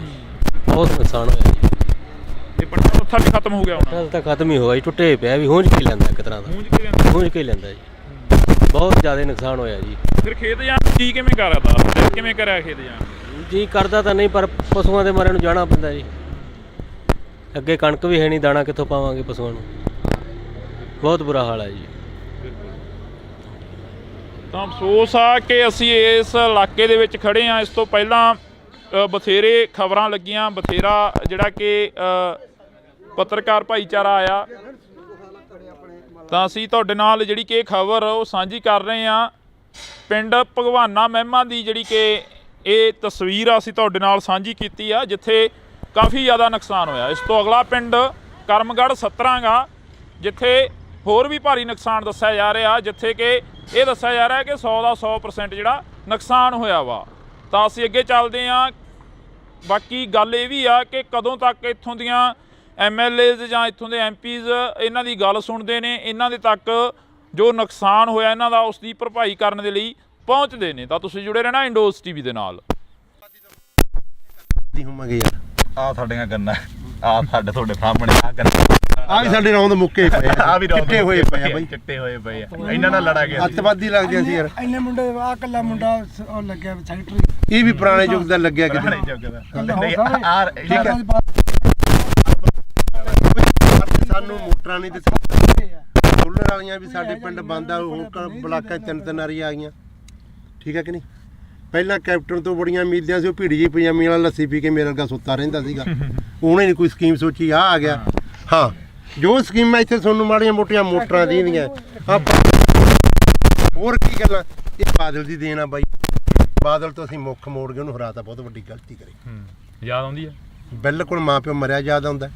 ਬਹੁਤ ਨੁਕਸਾਨ ਹੋਇਆ ਜੀ। ਤੇ ਪੱਠਾ ਉੱਥਾ ਵੀ ਖਤਮ ਹੋ ਗਿਆ ਹੁਣ? ਨਾਲ ਤਾਂ ਖਤਮ ਹੀ ਹੋਇਆ ਜੀ, ਟੁੱਟੇ ਪਿਆ ਵੀ, ਹੂੰਝ ਕੇ ਲੈਂਦਾ ਇੱਕ ਤਰ੍ਹਾਂ ਦਾ, ਹੂੰਝ ਕੇ ਲੈਂਦਾ ਜੀ। ਬਹੁਤ ਜ਼ਿਆਦਾ ਨੁਕਸਾਨ ਹੋਇਆ ਜੀ। ਫਿਰ ਖੇਤ ਜਾਣ ਜੀ ਕਿਵੇਂ ਕਰਦਾ? ਕਿਵੇਂ ਕਰਿਆ ਖੇਤ ਜਾਣ? ਜੀ ਕਰਦਾ ਤਾਂ ਨਹੀਂ, ਪਰ ਪਸ਼ੂਆਂ ਦੇ ਮਾਰੇ ਨੂੰ ਜਾਣਾ ਪੈਂਦਾ ਜੀ। ਅੱਗੇ ਕਣਕ ਵੀ ਹੈ ਨਹੀਂ, ਦਾਣਾ ਕਿੱਥੋਂ ਪਾਵਾਂਗੇ ਪਸ਼ੂਆਂ ਨੂੰ, ਬਹੁਤ ਬੁਰਾ ਹਾਲ ਹੈ ਜੀ। ਤਾਂ ਅਫਸੋਸ ਆ ਕਿ ਅਸੀਂ ਇਸ ਇਲਾਕੇ ਦੇ ਵਿੱਚ ਖੜੇ ਹਾਂ। ਇਸ ਤੋਂ ਪਹਿਲਾਂ ਬਥੇਰੇ ਖਬਰਾਂ ਲੱਗੀਆਂ, ਬਥੇਰਾ ਜਿਹੜਾ ਕਿ ਪੱਤਰਕਾਰ ਭਾਈਚਾਰਾ ਆਇਆ, ਤਾਂ ਅਸੀਂ ਤੁਹਾਡੇ ਨਾਲ ਜਿਹੜੀ ਕਿ ਖਬਰ ਉਹ ਸਾਂਝੀ ਕਰ ਰਹੇ ਹਾਂ। ਪਿੰਡ ਭਗਵਾਨਾ ਮਹਿਮਾ ਦੀ ਜਿਹੜੀ ਕਿ ਇਹ ਤਸਵੀਰ ਆ ਅਸੀਂ ਤੁਹਾਡੇ ਨਾਲ ਸਾਂਝੀ ਕੀਤੀ ਆ, ਜਿੱਥੇ ਕਾਫੀ ਜ਼ਿਆਦਾ ਨੁਕਸਾਨ ਹੋਇਆ। ਇਸ ਤੋਂ ਅਗਲਾ ਪਿੰਡ ਕਰਮਗੜ੍ਹ 17 ਗਾ, ਜਿੱਥੇ ਹੋਰ ਵੀ ਭਾਰੀ ਨੁਕਸਾਨ ਦੱਸਿਆ ਜਾ ਰਿਹਾ, ਜਿੱਥੇ ਕਿ ਇਹ ਦੱਸਿਆ ਜਾ ਰਿਹਾ ਕਿ 100 ਦਾ 100% ਜਿਹੜਾ ਨੁਕਸਾਨ ਹੋਇਆ ਵਾ। ਤਾਂ ਅਸੀਂ ਅੱਗੇ ਚੱਲਦੇ ਹਾਂ। ਬਾਕੀ ਗੱਲ ਇਹ ਵੀ ਆ ਕਿ ਕਦੋਂ ਤੱਕ ਇੱਥੋਂ ਦੀਆਂ MLAs ਜਾਂ ਇੱਥੋਂ ਦੇ MPs ਇਹਨਾਂ ਦੀ ਗੱਲ ਸੁਣਦੇ ਨੇ, ਇਹਨਾਂ ਦੇ ਤੱਕ ਜੋ ਨੁਕਸਾਨ ਹੋਇਆ ਇਹਨਾਂ ਦਾ ਉਸ ਦੀ ਭਰਪਾਈ ਕਰਨ ਦੇ ਲਈ ਪਹੁੰਚਦੇ ਨੇ। ਤਾਂ ਤੁਸੀਂ ਜੁੜੇ ਰਹਿਣਾ ਇੰਡੋਜ਼ TV ਦੇ ਨਾਲ। ਆ ਸਾਡੀਆਂ ਗੰਨਾਂ, ਆ ਸਾਡੇ ਤੁਹਾਡੇ ਸਾਹਮਣੇ ਆ ਗੰਨਾਂ, ਆ ਵੀ ਸਾਡੇ ਰੌਂਦ ਮੁੱਕੇ ਪਏ ਆ ਵੀ ਚਿੱਟੇ ਹੋਏ ਪਏ ਆ ਬਾਈ, ਚਿੱਟੇ ਹੋਏ ਪਏ ਆ ਇਹਨਾਂ ਨਾਲ ਲੜਾ ਗਿਆ ਅੱਤਵਾਦੀ ਲੱਗਦੇ ਸੀ ਯਾਰ। ਇੰਨੇ ਮੁੰਡੇ ਆ ਕੱਲਾ ਮੁੰਡਾ ਉਹ ਲੱਗਿਆ ਸੈਕਟਰੀ ਇਹ ਵੀ ਪੁਰਾਣੇ ਯੁੱਗ ਦਾ ਲੱਗਿਆ ਕਿਤੇ ਨਹੀਂ ਜੱਗਦਾ ਨਹੀਂ, ਆ ਠੀਕ ਹੈ। ਸਾਨੂੰ ਮੋਟਰਾਂ ਨਹੀਂ ਦਿੱਤੀ ਸੋਲਰ ਵਾਲੀਆਂ ਵੀ ਸਾਡੇ ਪਿੰਡ ਬੰਦ ਆ, ਹੁਣ ਬਲਾਕਾਂ 'ਚ ਤਿੰਨ ਵਾਰੀ ਆ ਗਈਆਂ, ਠੀਕ ਹੈ ਕਿ ਨਹੀਂ। ਪਹਿਲਾਂ ਕੈਪਟਨ ਤੋਂ ਬੜੀਆਂ ਉਮੀਦਾਂ ਸੀ, ਉਹ ਭੀੜੀ ਜਿਹੀ ਪਜਾਮੀ ਵਾਲਾ ਲੱਸੀ ਪੀ ਕੇ ਮੇਰੇ ਵਰਗਾ ਸੁੱਤਾ ਰਹਿੰਦਾ ਸੀਗਾ, ਉਹਨੇ ਨਹੀਂ ਕੋਈ ਸਕੀਮ ਸੋਚੀ, ਆ ਗਿਆ। ਹਾਂ ਜੋ ਸਕੀਮਾਂ ਇੱਥੇ ਤੁਹਾਨੂੰ ਮਾੜੀਆਂ ਮੋਟੀਆਂ ਮੋਟਰਾਂ ਦੀਆਂ ਹੋਰ ਕੀ ਗੱਲਾਂ, ਇਹ ਬਾਦਲ ਦੀ ਦੇਣ ਆ ਬਾਈ। ਬਾਦਲ ਤੋਂ ਅਸੀਂ ਮੁੱਖ ਮੋੜ ਕੇ ਉਹਨੂੰ ਹਰਾਤਾ, ਬਹੁਤ ਵੱਡੀ ਗਲਤੀ ਕਰੀ। ਯਾਦ ਆਉਂਦੀ ਆ ਬਿਲਕੁਲ ਮਾਂ ਪਿਓ ਮਰਿਆ ਯਾਦ ਆਉਂਦਾ।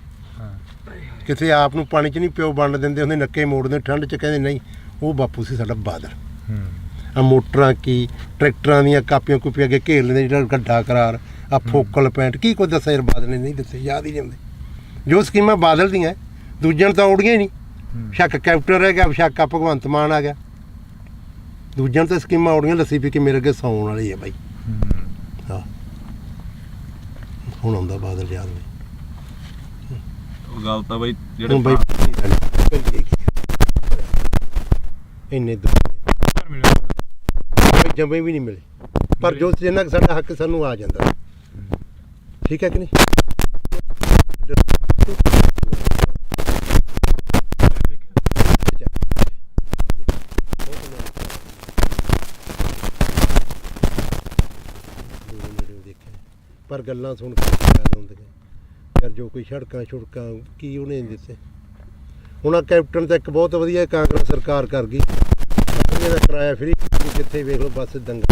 ਕਿਸੇ ਆਪ ਨੂੰ ਪਾਣੀ 'ਚ ਨਹੀਂ ਪਿਓ ਵੰਡ ਦਿੰਦੇ ਹੁੰਦੇ, ਨੱਕੇ ਮੋੜਦੇ ਠੰਡ 'ਚ, ਕਹਿੰਦੇ ਨਹੀਂ ਉਹ ਬਾਪੂ ਸੀ ਸਾਡਾ ਬਾਦਲ। ਆ ਮੋਟਰਾਂ ਕੀ ਟਰੈਕਟਰਾਂ ਦੀਆਂ ਕਾਪੀਆਂ ਕੂਪੀਆਂ ਅੱਗੇ ਘੇਰ ਲੈਂਦੇ, ਜਿਹੜਾ ਗੱਡਾ ਕਰਾਰ ਆ ਫੋਕਲ ਪੈਂਟ ਕੀ ਕੁਝ ਦੱਸਿਆ ਯਾਰ ਬਾਦਲ ਨੇ ਨਹੀਂ ਦੱਸੇ, ਯਾਦ ਹੀ ਨਹੀਂ ਆਉਂਦੇ। ਜੋ ਸਕੀਮਾਂ ਬਾਦਲ ਦੀਆਂ ਦੂਜਿਆਂ ਨੂੰ ਤਾਂ ਔੜੀਆਂ ਹੀ ਨਹੀਂ। ਸ਼ੱਕ ਕੈਪਟਨ ਰਹਿ ਗਿਆ, ਸ਼ੱਕ ਆ ਭਗਵੰਤ ਮਾਨ ਆ ਗਿਆ, ਦੂਜਿਆਂ ਨੂੰ ਤਾਂ ਸਕੀਮਾਂ ਔੜੀਆਂ, ਲੱਸੀ ਪੀ ਕੇ ਮੇਰੇ ਅੱਗੇ ਸੌਣ ਵਾਲੀ ਹੈ ਬਾਈ। ਹਾਂ ਹੁਣ ਆਉਂਦਾ ਬਾਦਲ ਯਾਦ ਨਹੀਂ। ਗੱਲ ਤਾਂ ਬਾਈ ਹੁਣ ਬਾਈ ਇੰਨੇ ਜੰਮੇ ਵੀ ਨਹੀਂ ਮਿਲੇ, ਪਰ ਜੋ ਜਿੰਨਾ ਕੁ ਸਾਡਾ ਹੱਕ ਸਾਨੂੰ ਆ ਜਾਂਦਾ, ਠੀਕ ਹੈ ਕਿ ਨਹੀਂ। ਪਰ ਗੱਲਾਂ ਸੁਣ ਕੇ ਯਾਦ ਆਉਂਦੀਆਂ ਯਾਰ, ਜੋ ਕੋਈ ਸੜਕਾਂ ਛੁੜਕਾਂ ਕੀ ਉਹਨੇ ਦਿੱਤੇ। ਹੁਣ ਆ ਕੈਪਟਨ ਤਾਂ ਇੱਕ ਬਹੁਤ ਵਧੀਆ ਕਾਂਗਰਸ ਸਰਕਾਰ ਕਰ ਗਈ, ਇਹਦਾ ਕਿਰਾਇਆ ਫਰੀ, ਜਿੱਥੇ ਵੇਖ ਲਓ ਬੱਸ ਦੰਗਲ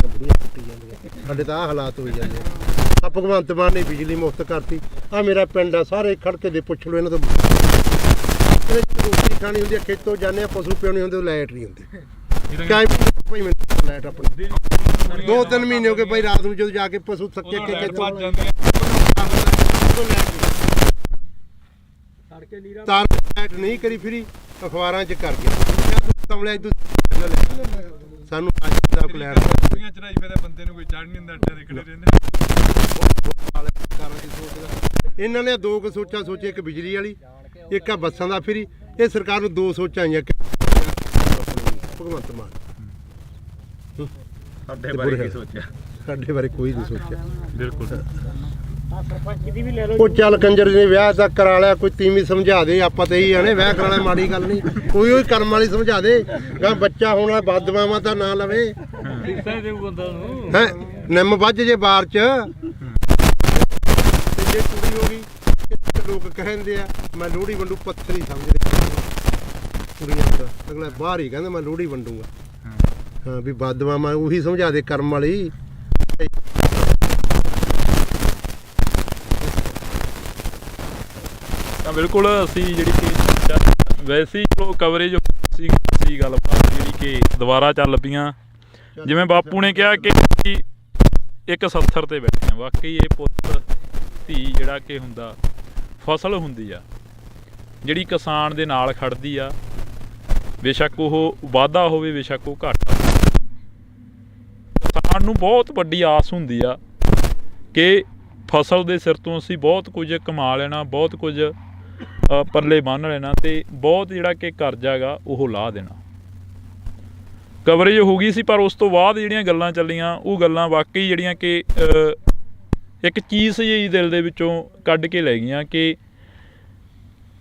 ਬੁੜੀਆਂ ਕੁੱਟੀ ਜਾਂਦੀਆਂ, ਸਾਡੇ ਤਾਂ ਆਹ ਹਾਲਾਤ ਹੋਈ ਜਾਂਦੇ ਆ। ਭਗਵੰਤ ਮਾਨ ਨੇ ਬਿਜਲੀ ਮੁਫਤ ਕਰਤੀ, ਆ ਮੇਰਾ ਪਿੰਡ ਆ, ਸਾਰੇ ਖੜਕੇ ਦੇ ਪੁੱਛ ਲਓ ਇਹਨਾਂ ਤੋਂ। ਰੋਟੀ ਖਾਣੀ ਹੁੰਦੀ ਆ, ਖੇਤੋਂ ਜਾਂਦੇ ਆ, ਪਸ਼ੂ ਪਿਉਣੇ ਹੁੰਦੇ, ਲਾਈਟ ਨਹੀਂ ਹੁੰਦੀ। ਭਾਈ ਮੈਨੂੰ ਲਾਈਟ ਆਪਣੀ 2-3 ਮਹੀਨੇ ਹੋ ਗਏ ਭਾਈ, ਰਾਤ ਨੂੰ ਜਦੋਂ ਜਾ ਕੇ ਪਸ਼ੂ ਥੱਕੇ ਕੇ ਤਾਰ ਲਾਈਟ ਨਹੀਂ ਕਰੀ ਫਰੀ, ਅਖਬਾਰਾਂ 'ਚ ਕਰ ਗਿਆ ਸਾਨੂੰ ਬੰਦੇ ਨੂੰ ਕੋਈ ਚੜ ਨਹੀਂ ਹੁੰਦਾ, ਇਹਨਾਂ ਨੇ ਦੋ ਕੁ ਸੋਚਾਂ ਸੋਚੇ, ਇੱਕ ਬਿਜਲੀ ਵਾਲੀ, ਇੱਕ ਆ ਬੱਸਾਂ ਦਾ ਫਰੀ। ਇਹ ਸਰਕਾਰ ਨੂੰ ਦੋ ਸੋਚਾਂ ਆਈਆਂ, ਭਗਵੰਤ ਮਾਨ ਸਾਡੇ ਬਾਰੇ ਕੀ ਸੋਚਿਆ, ਸਾਡੇ ਬਾਰੇ ਕੋਈ ਨਹੀਂ ਸੋਚਿਆ। ਬਿਲਕੁਲ। ਉਹ ਚੱਲ ਕੰਜਰ ਨੇ ਵਿਆਹ ਤਾਂ ਕਰਾ ਲਿਆ, ਕੋਈ ਤੀਵੀਂ ਸਮਝਾ ਦੇ, ਆਪਾਂ ਤਾਂ ਇਹੀ ਆਣੇ ਵਿਆਹ ਕਰਾਣਾ ਮਾੜੀ ਗੱਲ ਨਹੀਂ, ਕੋਈ ਉਹ ਕਰਮ ਵਾਲੀ ਸਮਝਾ ਦੇ। ਗਾ ਬੱਚਾ ਹੋਣਾ ਬਦਦੁਆਵਾਂ ਤਾਂ ਨਾ ਲਵੇ, ਹੈ ਨਿੰਮ ਵੱਜ ਜੇ ਬਾਰ 'ਚ, ਜੇ ਕੁੜੀ ਹੋ ਗਈ ਲੋਕ ਕਹਿੰਦੇ ਆ ਮੈਂ ਲੋਹੜੀ ਵੰਡੂ, ਪੱਥਰ ਹੀ ਸਮਝਦੇ ਕੁੜੀਆਂ ਦਾ, ਅਗਲਾ ਬਾਹਰ ਹੀ ਕਹਿੰਦਾ ਮੈਂ ਲੋਹੜੀ ਵੰਡੂਗਾ। ਹਾਂ ਵੀ ਬਦਦੁਆਵਾਂ ਉਹੀ ਸਮਝਾ ਦੇ ਕਰਮ ਵਾਲੀ। ਤਾਂ ਬਿਲਕੁਲ ਅਸੀਂ ਜਿਹੜੀ ਕਿ ਵੈਸੇ ਹੀ ਚਲੋ ਕਵਰੇਜ ਸੀ ਗੱਲਬਾਤ ਜਿਹੜੀ ਕਿ ਦੁਬਾਰਾ ਚੱਲ ਪਈਆਂ। ਜਿਵੇਂ ਬਾਪੂ ਨੇ ਕਿਹਾ ਕਿ ਇੱਕ ਸੱਥਰ ਤੇ ਬੈਠੇ ਆ, ਵਾਕਈ ਇਹ ਪੁੱਤ ਧੀ ਜਿਹੜਾ ਕਿ ਹੁੰਦਾ, ਫਸਲ ਹੁੰਦੀ ਆ ਜਿਹੜੀ ਕਿਸਾਨ ਦੇ ਨਾਲ ਖੜਦੀ ਆ, ਬੇਸ਼ੱਕ ਉਹ ਵਾਧਾ ਹੋਵੇ ਬੇਸ਼ੱਕ ਉਹ ਘਾਟਾ। ਕਿਸਾਨ ਨੂੰ ਬਹੁਤ ਵੱਡੀ ਆਸ ਹੁੰਦੀ ਆ ਕਿ ਫਸਲ ਦੇ ਸਿਰ ਤੋਂ ਅਸੀਂ ਬਹੁਤ ਕੁਝ ਕਮਾ ਲੈਣਾ, ਬਹੁਤ ਕੁਝ ਪੱਲੇ ਬੰਨ੍ਹ ਲੈਣਾ, ਅਤੇ ਬਹੁਤ ਜਿਹੜਾ ਕਿ ਕਰਜ਼ਾ ਗਾ ਉਹ ਲਾਹ ਦੇਣਾ। ਕਵਰੇਜ ਹੋ ਗਈ ਸੀ, ਪਰ ਉਸ ਤੋਂ ਬਾਅਦ ਜਿਹੜੀਆਂ ਗੱਲਾਂ ਚੱਲੀਆਂ ਉਹ ਗੱਲਾਂ ਵਾਕਈ ਜਿਹੜੀਆਂ ਕਿ ਇੱਕ ਚੀਜ਼ ਜਿਹੀ ਦਿਲ ਦੇ ਵਿੱਚੋਂ ਕੱਢ ਕੇ ਲੈ ਗਈਆਂ ਕਿ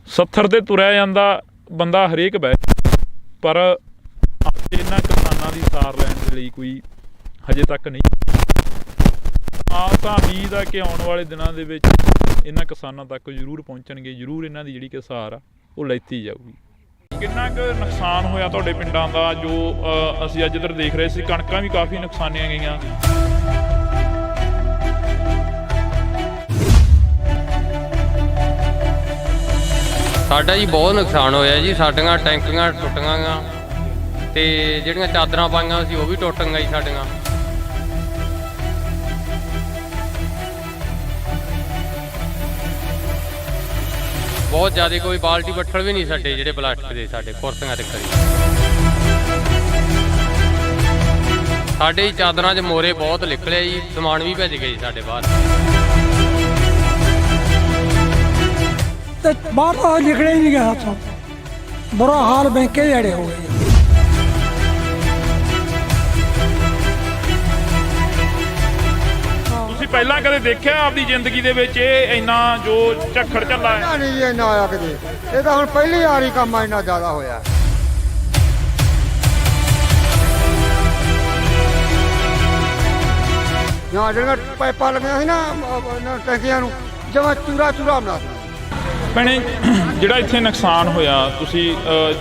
ਸੱਥਰ 'ਤੇ ਤੁਰਿਆ ਜਾਂਦਾ ਬੰਦਾ ਹਰੇਕ ਬਹਿ, ਪਰ ਇਹਨਾਂ ਕਿਸਾਨਾਂ ਦੀ ਸਾਰ ਲੈਣ ਦੇ ਲਈ ਕੋਈ ਹਜੇ ਤੱਕ ਨਹੀਂ। ਤਾਂ ਉਮੀਦ ਆ ਕਿ ਆਉਣ ਵਾਲੇ ਦਿਨਾਂ ਦੇ ਵਿੱਚ ਇਹਨਾਂ ਕਿਸਾਨਾਂ ਤੱਕ ਜ਼ਰੂਰ ਪਹੁੰਚਣਗੇ, ਜ਼ਰੂਰ ਇਹਨਾਂ ਦੀ ਜਿਹੜੀ ਕਿ ਸਾਰ ਆ ਉਹ ਲੈਤੀ ਜਾਊਗੀ। ਕਿੰਨਾ ਕੁ ਨੁਕਸਾਨ ਹੋਇਆ ਤੁਹਾਡੇ ਪਿੰਡਾਂ ਦਾ, ਜੋ ਅਸੀਂ ਅੱਜ ਇੱਧਰ ਦੇਖ ਰਹੇ ਸੀ, ਕਣਕਾਂ ਵੀ ਕਾਫੀ ਨੁਕਸਾਨੀਆਂ ਗਈਆਂ। ਸਾਡਾ ਜੀ ਬਹੁਤ ਨੁਕਸਾਨ ਹੋਇਆ ਜੀ, ਸਾਡੀਆਂ ਟੈਂਕੀਆਂ ਟੁੱਟ ਗਈਆਂ, ਤੇ ਜਿਹੜੀਆਂ ਚਾਦਰਾਂ ਪਾਈਆਂ ਸੀ ਉਹ ਵੀ ਟੁੱਟ ਗਈਆਂ ਜੀ ਸਾਡੀਆਂ। ਬਹੁਤ ਜ਼ਿਆਦਾ, ਕੋਈ ਬਾਲਟੀ ਬੱਠਲ ਵੀ ਨਹੀਂ ਸਾਡੇ ਜਿਹੜੇ ਪਲਾਸਟਿਕ ਦੇ, ਸਾਡੇ ਕੁਰਸੀਆਂ ਤੇ ਖੜੀ। ਸਾਡੇ ਚਾਦਰਾਂ 'ਚ ਮੋਰੇ ਬਹੁਤ ਨਿਕਲੇ ਜੀ, ਸਮਾਨ ਵੀ ਭੱਜ ਗਏ ਜੀ ਸਾਡੇ ਬਾਹਰ। ਤੇ ਬਾਹਰ ਤਾਂ ਨਿਕਲੇ ਹੀ ਨਹੀਂ ਗਿਆ ਹੱਥੋਂ। ਬੁਰਾ ਹਾਲ ਬੈਂਕੇ ਜਿਹੜੇ ਹੋ ਗਏ। ਤੁਸੀਂ ਪਹਿਲਾਂ ਕਦੇ ਦੇਖਿਆ ਆਪਦੀ ਜ਼ਿੰਦਗੀ ਦੇ ਵਿੱਚ ਇਹ ਇੰਨਾ ਜੋ ਝੱਖੜ ਝੱਲਾ ਹੈ? ਨਹੀਂ ਜੀ ਇੰਨਾ ਆਇਆ ਕਦੇ। ਇਹ ਤਾਂ ਹੁਣ ਪਹਿਲੀ ਵਾਰੀ ਕੰਮ ਇੰਨਾ ਜ਼ਿਆਦਾ ਹੋਇਆ। ਜਾਂ ਜਿਹੜੀਆਂ ਪਾਈਪਾਂ ਲੱਗੀਆਂ ਸੀ ਨਾ ਟੈਂਕੀਆਂ ਨੂੰ ਜਮਾਂ ਚੂਰਾ ਬਣਾ ਦਿੱਤਾ। ਭੈਣੇ ਜਿਹੜਾ ਇੱਥੇ ਨੁਕਸਾਨ ਹੋਇਆ ਤੁਸੀਂ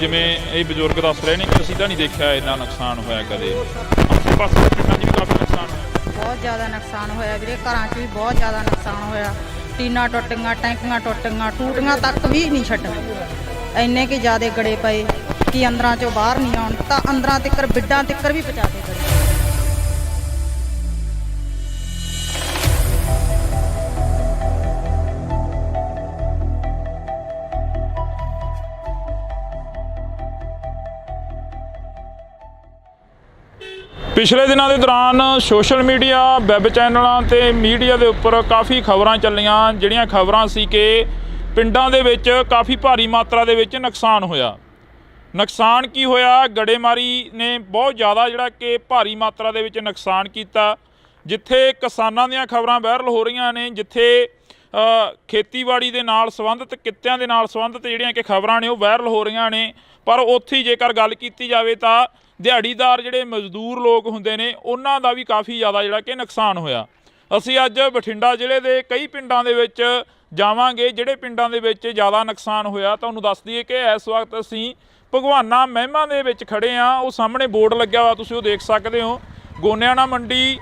ਜਿਵੇਂ ਇਹ ਬਜ਼ੁਰਗ ਦੱਸ ਰਹੇ ਨੇ ਕਿ ਅਸੀਂ ਤਾਂ ਨਹੀਂ ਦੇਖਿਆ ਇੰਨਾ ਨੁਕਸਾਨ ਹੋਇਆ ਕਦੇ। ਆਸੇ ਪਾਸੇ ਪਿੰਡਾਂ 'ਚ ਵੀ ਕਾਫੀ ਨੁਕਸਾਨ ਹੋਇਆ। ਬਹੁਤ ਜ਼ਿਆਦਾ ਨੁਕਸਾਨ ਹੋਇਆ ਵੀਰੇ, ਘਰਾਂ 'ਚ ਵੀ ਬਹੁਤ ਜ਼ਿਆਦਾ ਨੁਕਸਾਨ ਹੋਇਆ। ਟੀਨਾਂ ਟੁੱਟ ਗਈਆਂ, ਟੈਂਕੀਆਂ ਟੁੱਟ ਗਈਆਂ, ਟੂਟੀਆਂ ਤੱਕ ਵੀ ਨਹੀਂ ਛੱਡ। ਇੰਨੇ ਕਿ ਜ਼ਿਆਦੇ ਗੜੇ ਪਏ ਕਿ ਅੰਦਰਾਂ 'ਚੋਂ ਬਾਹਰ ਨਹੀਂ ਆਉਣ, ਤਾਂ ਅੰਦਰਾਂ ਤੱਕ ਬਿੱਡਾਂ ਤੱਕ ਵੀ ਪਹੁੰਚਾ ਕੇ ਗੜੇ। ਪਿਛਲੇ ਦਿਨਾਂ ਦੇ ਦੌਰਾਨ ਸੋਸ਼ਲ ਮੀਡੀਆ, ਵੈਬ ਚੈਨਲਾਂ ਤੇ ਮੀਡੀਆ ਦੇ ਉੱਪਰ ਕਾਫੀ ਖਬਰਾਂ ਚੱਲੀਆਂ, ਜਿਹੜੀਆਂ ਖਬਰਾਂ ਸੀ ਕਿ ਪਿੰਡਾਂ ਦੇ ਵਿੱਚ ਕਾਫੀ ਭਾਰੀ ਮਾਤਰਾ ਦੇ ਵਿੱਚ ਨੁਕਸਾਨ ਹੋਇਆ। ਨੁਕਸਾਨ ਕੀ ਹੋਇਆ? ਗੜੇਮਾਰੀ ਨੇ ਬਹੁਤ ਜ਼ਿਆਦਾ ਜਿਹੜਾ ਕਿ ਭਾਰੀ ਮਾਤਰਾ ਦੇ ਵਿੱਚ ਨੁਕਸਾਨ ਕੀਤਾ। ਜਿੱਥੇ ਕਿਸਾਨਾਂ ਦੀਆਂ ਖਬਰਾਂ ਵਾਇਰਲ ਹੋ ਰਹੀਆਂ ਨੇ, ਜਿੱਥੇ ਖੇਤੀਬਾੜੀ ਦੇ ਨਾਲ ਸੰਬੰਧਿਤ, ਕਿੱਤਿਆਂ ਦੇ ਨਾਲ ਸੰਬੰਧਿਤ ਜਿਹੜੀਆਂ ਕਿ ਖਬਰਾਂ ਨੇ ਉਹ ਵਾਇਰਲ ਹੋ ਰਹੀਆਂ ਨੇ, ਪਰ ਉੱਥੇ ਹੀ ਜੇਕਰ ਗੱਲ ਕੀਤੀ ਜਾਵੇ ਤਾਂ ਦਿਹਾੜੀਦਾਰ ਜਿਹੜੇ ਮਜ਼ਦੂਰ ਲੋਕ ਹੁੰਦੇ ਨੇ ਉਹਨਾਂ ਦਾ ਵੀ ਕਾਫੀ ਜ਼ਿਆਦਾ ਜਿਹੜਾ ਕਿ ਨੁਕਸਾਨ ਹੋਇਆ। ਅਸੀਂ ਅੱਜ ਬਠਿੰਡਾ ਜ਼ਿਲ੍ਹੇ ਦੇ ਕਈ ਪਿੰਡਾਂ ਦੇ ਵਿੱਚ ਜਾਵਾਂਗੇ, ਜਿਹੜੇ ਪਿੰਡਾਂ ਦੇ ਵਿੱਚ ਜ਼ਿਆਦਾ ਨੁਕਸਾਨ ਹੋਇਆ। ਤੁਹਾਨੂੰ ਦੱਸ ਦਈਏ ਕਿ ਇਸ ਵਕਤ ਅਸੀਂ ਭਗਵਾਨਾ ਮਹਿਮਾ ਦੇ ਵਿੱਚ ਖੜੇ ਹਾਂ। ਉਹ ਸਾਹਮਣੇ ਬੋਰਡ ਲੱਗਿਆ ਹੋਇਆ, ਤੁਸੀਂ ਉਹ ਦੇਖ ਸਕਦੇ ਹੋ, ਗੋਨਿਆਣਾ ਮੰਡੀ,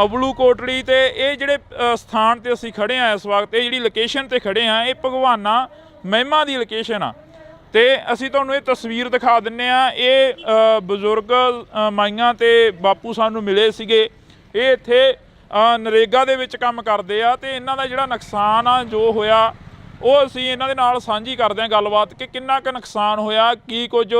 ਅਬਲੂ ਕੋਟਲੀ। ਤੇ ਇਹ ਜਿਹੜੇ ਸਥਾਨ ਤੇ ਅਸੀਂ ਖੜੇ ਹਾਂ ਇਸ ਵਕਤ, ਇਹ ਜਿਹੜੀ ਲੋਕੇਸ਼ਨ ਤੇ ਖੜੇ ਹਾਂ, ਇਹ ਭਗਵਾਨਾ ਮਹਿਮਾ ਦੀ ਲੋਕੇਸ਼ਨ ਆ। ਤੇ ਅਸੀਂ ਤੁਹਾਨੂੰ ਇਹ ਤਸਵੀਰ ਦਿਖਾ ਦਿੰਨੇ ਆ। ਇਹ ਬਜ਼ੁਰਗ ਮਾਈਆਂ ਤੇ ਬਾਪੂ ਸਾਨੂੰ ਮਿਲੇ ਸੀਗੇ। ਇਹ ਇੱਥੇ ਨਰੇਗਾ ਦੇ ਵਿੱਚ ਕੰਮ ਕਰਦੇ ਆ, ਤੇ ਇਹਨਾਂ ਦਾ ਜਿਹੜਾ ਨੁਕਸਾਨ ਆ ਜੋ ਹੋਇਆ ਉਹ ਅਸੀਂ ਇਹਨਾਂ ਦੇ ਨਾਲ ਸਾਂਝੀ ਕਰਦੇ ਹਾਂ ਗੱਲਬਾਤ ਕਿ ਕਿੰਨਾ ਕੁ ਨੁਕਸਾਨ ਹੋਇਆ, ਕੀ ਕੁਝ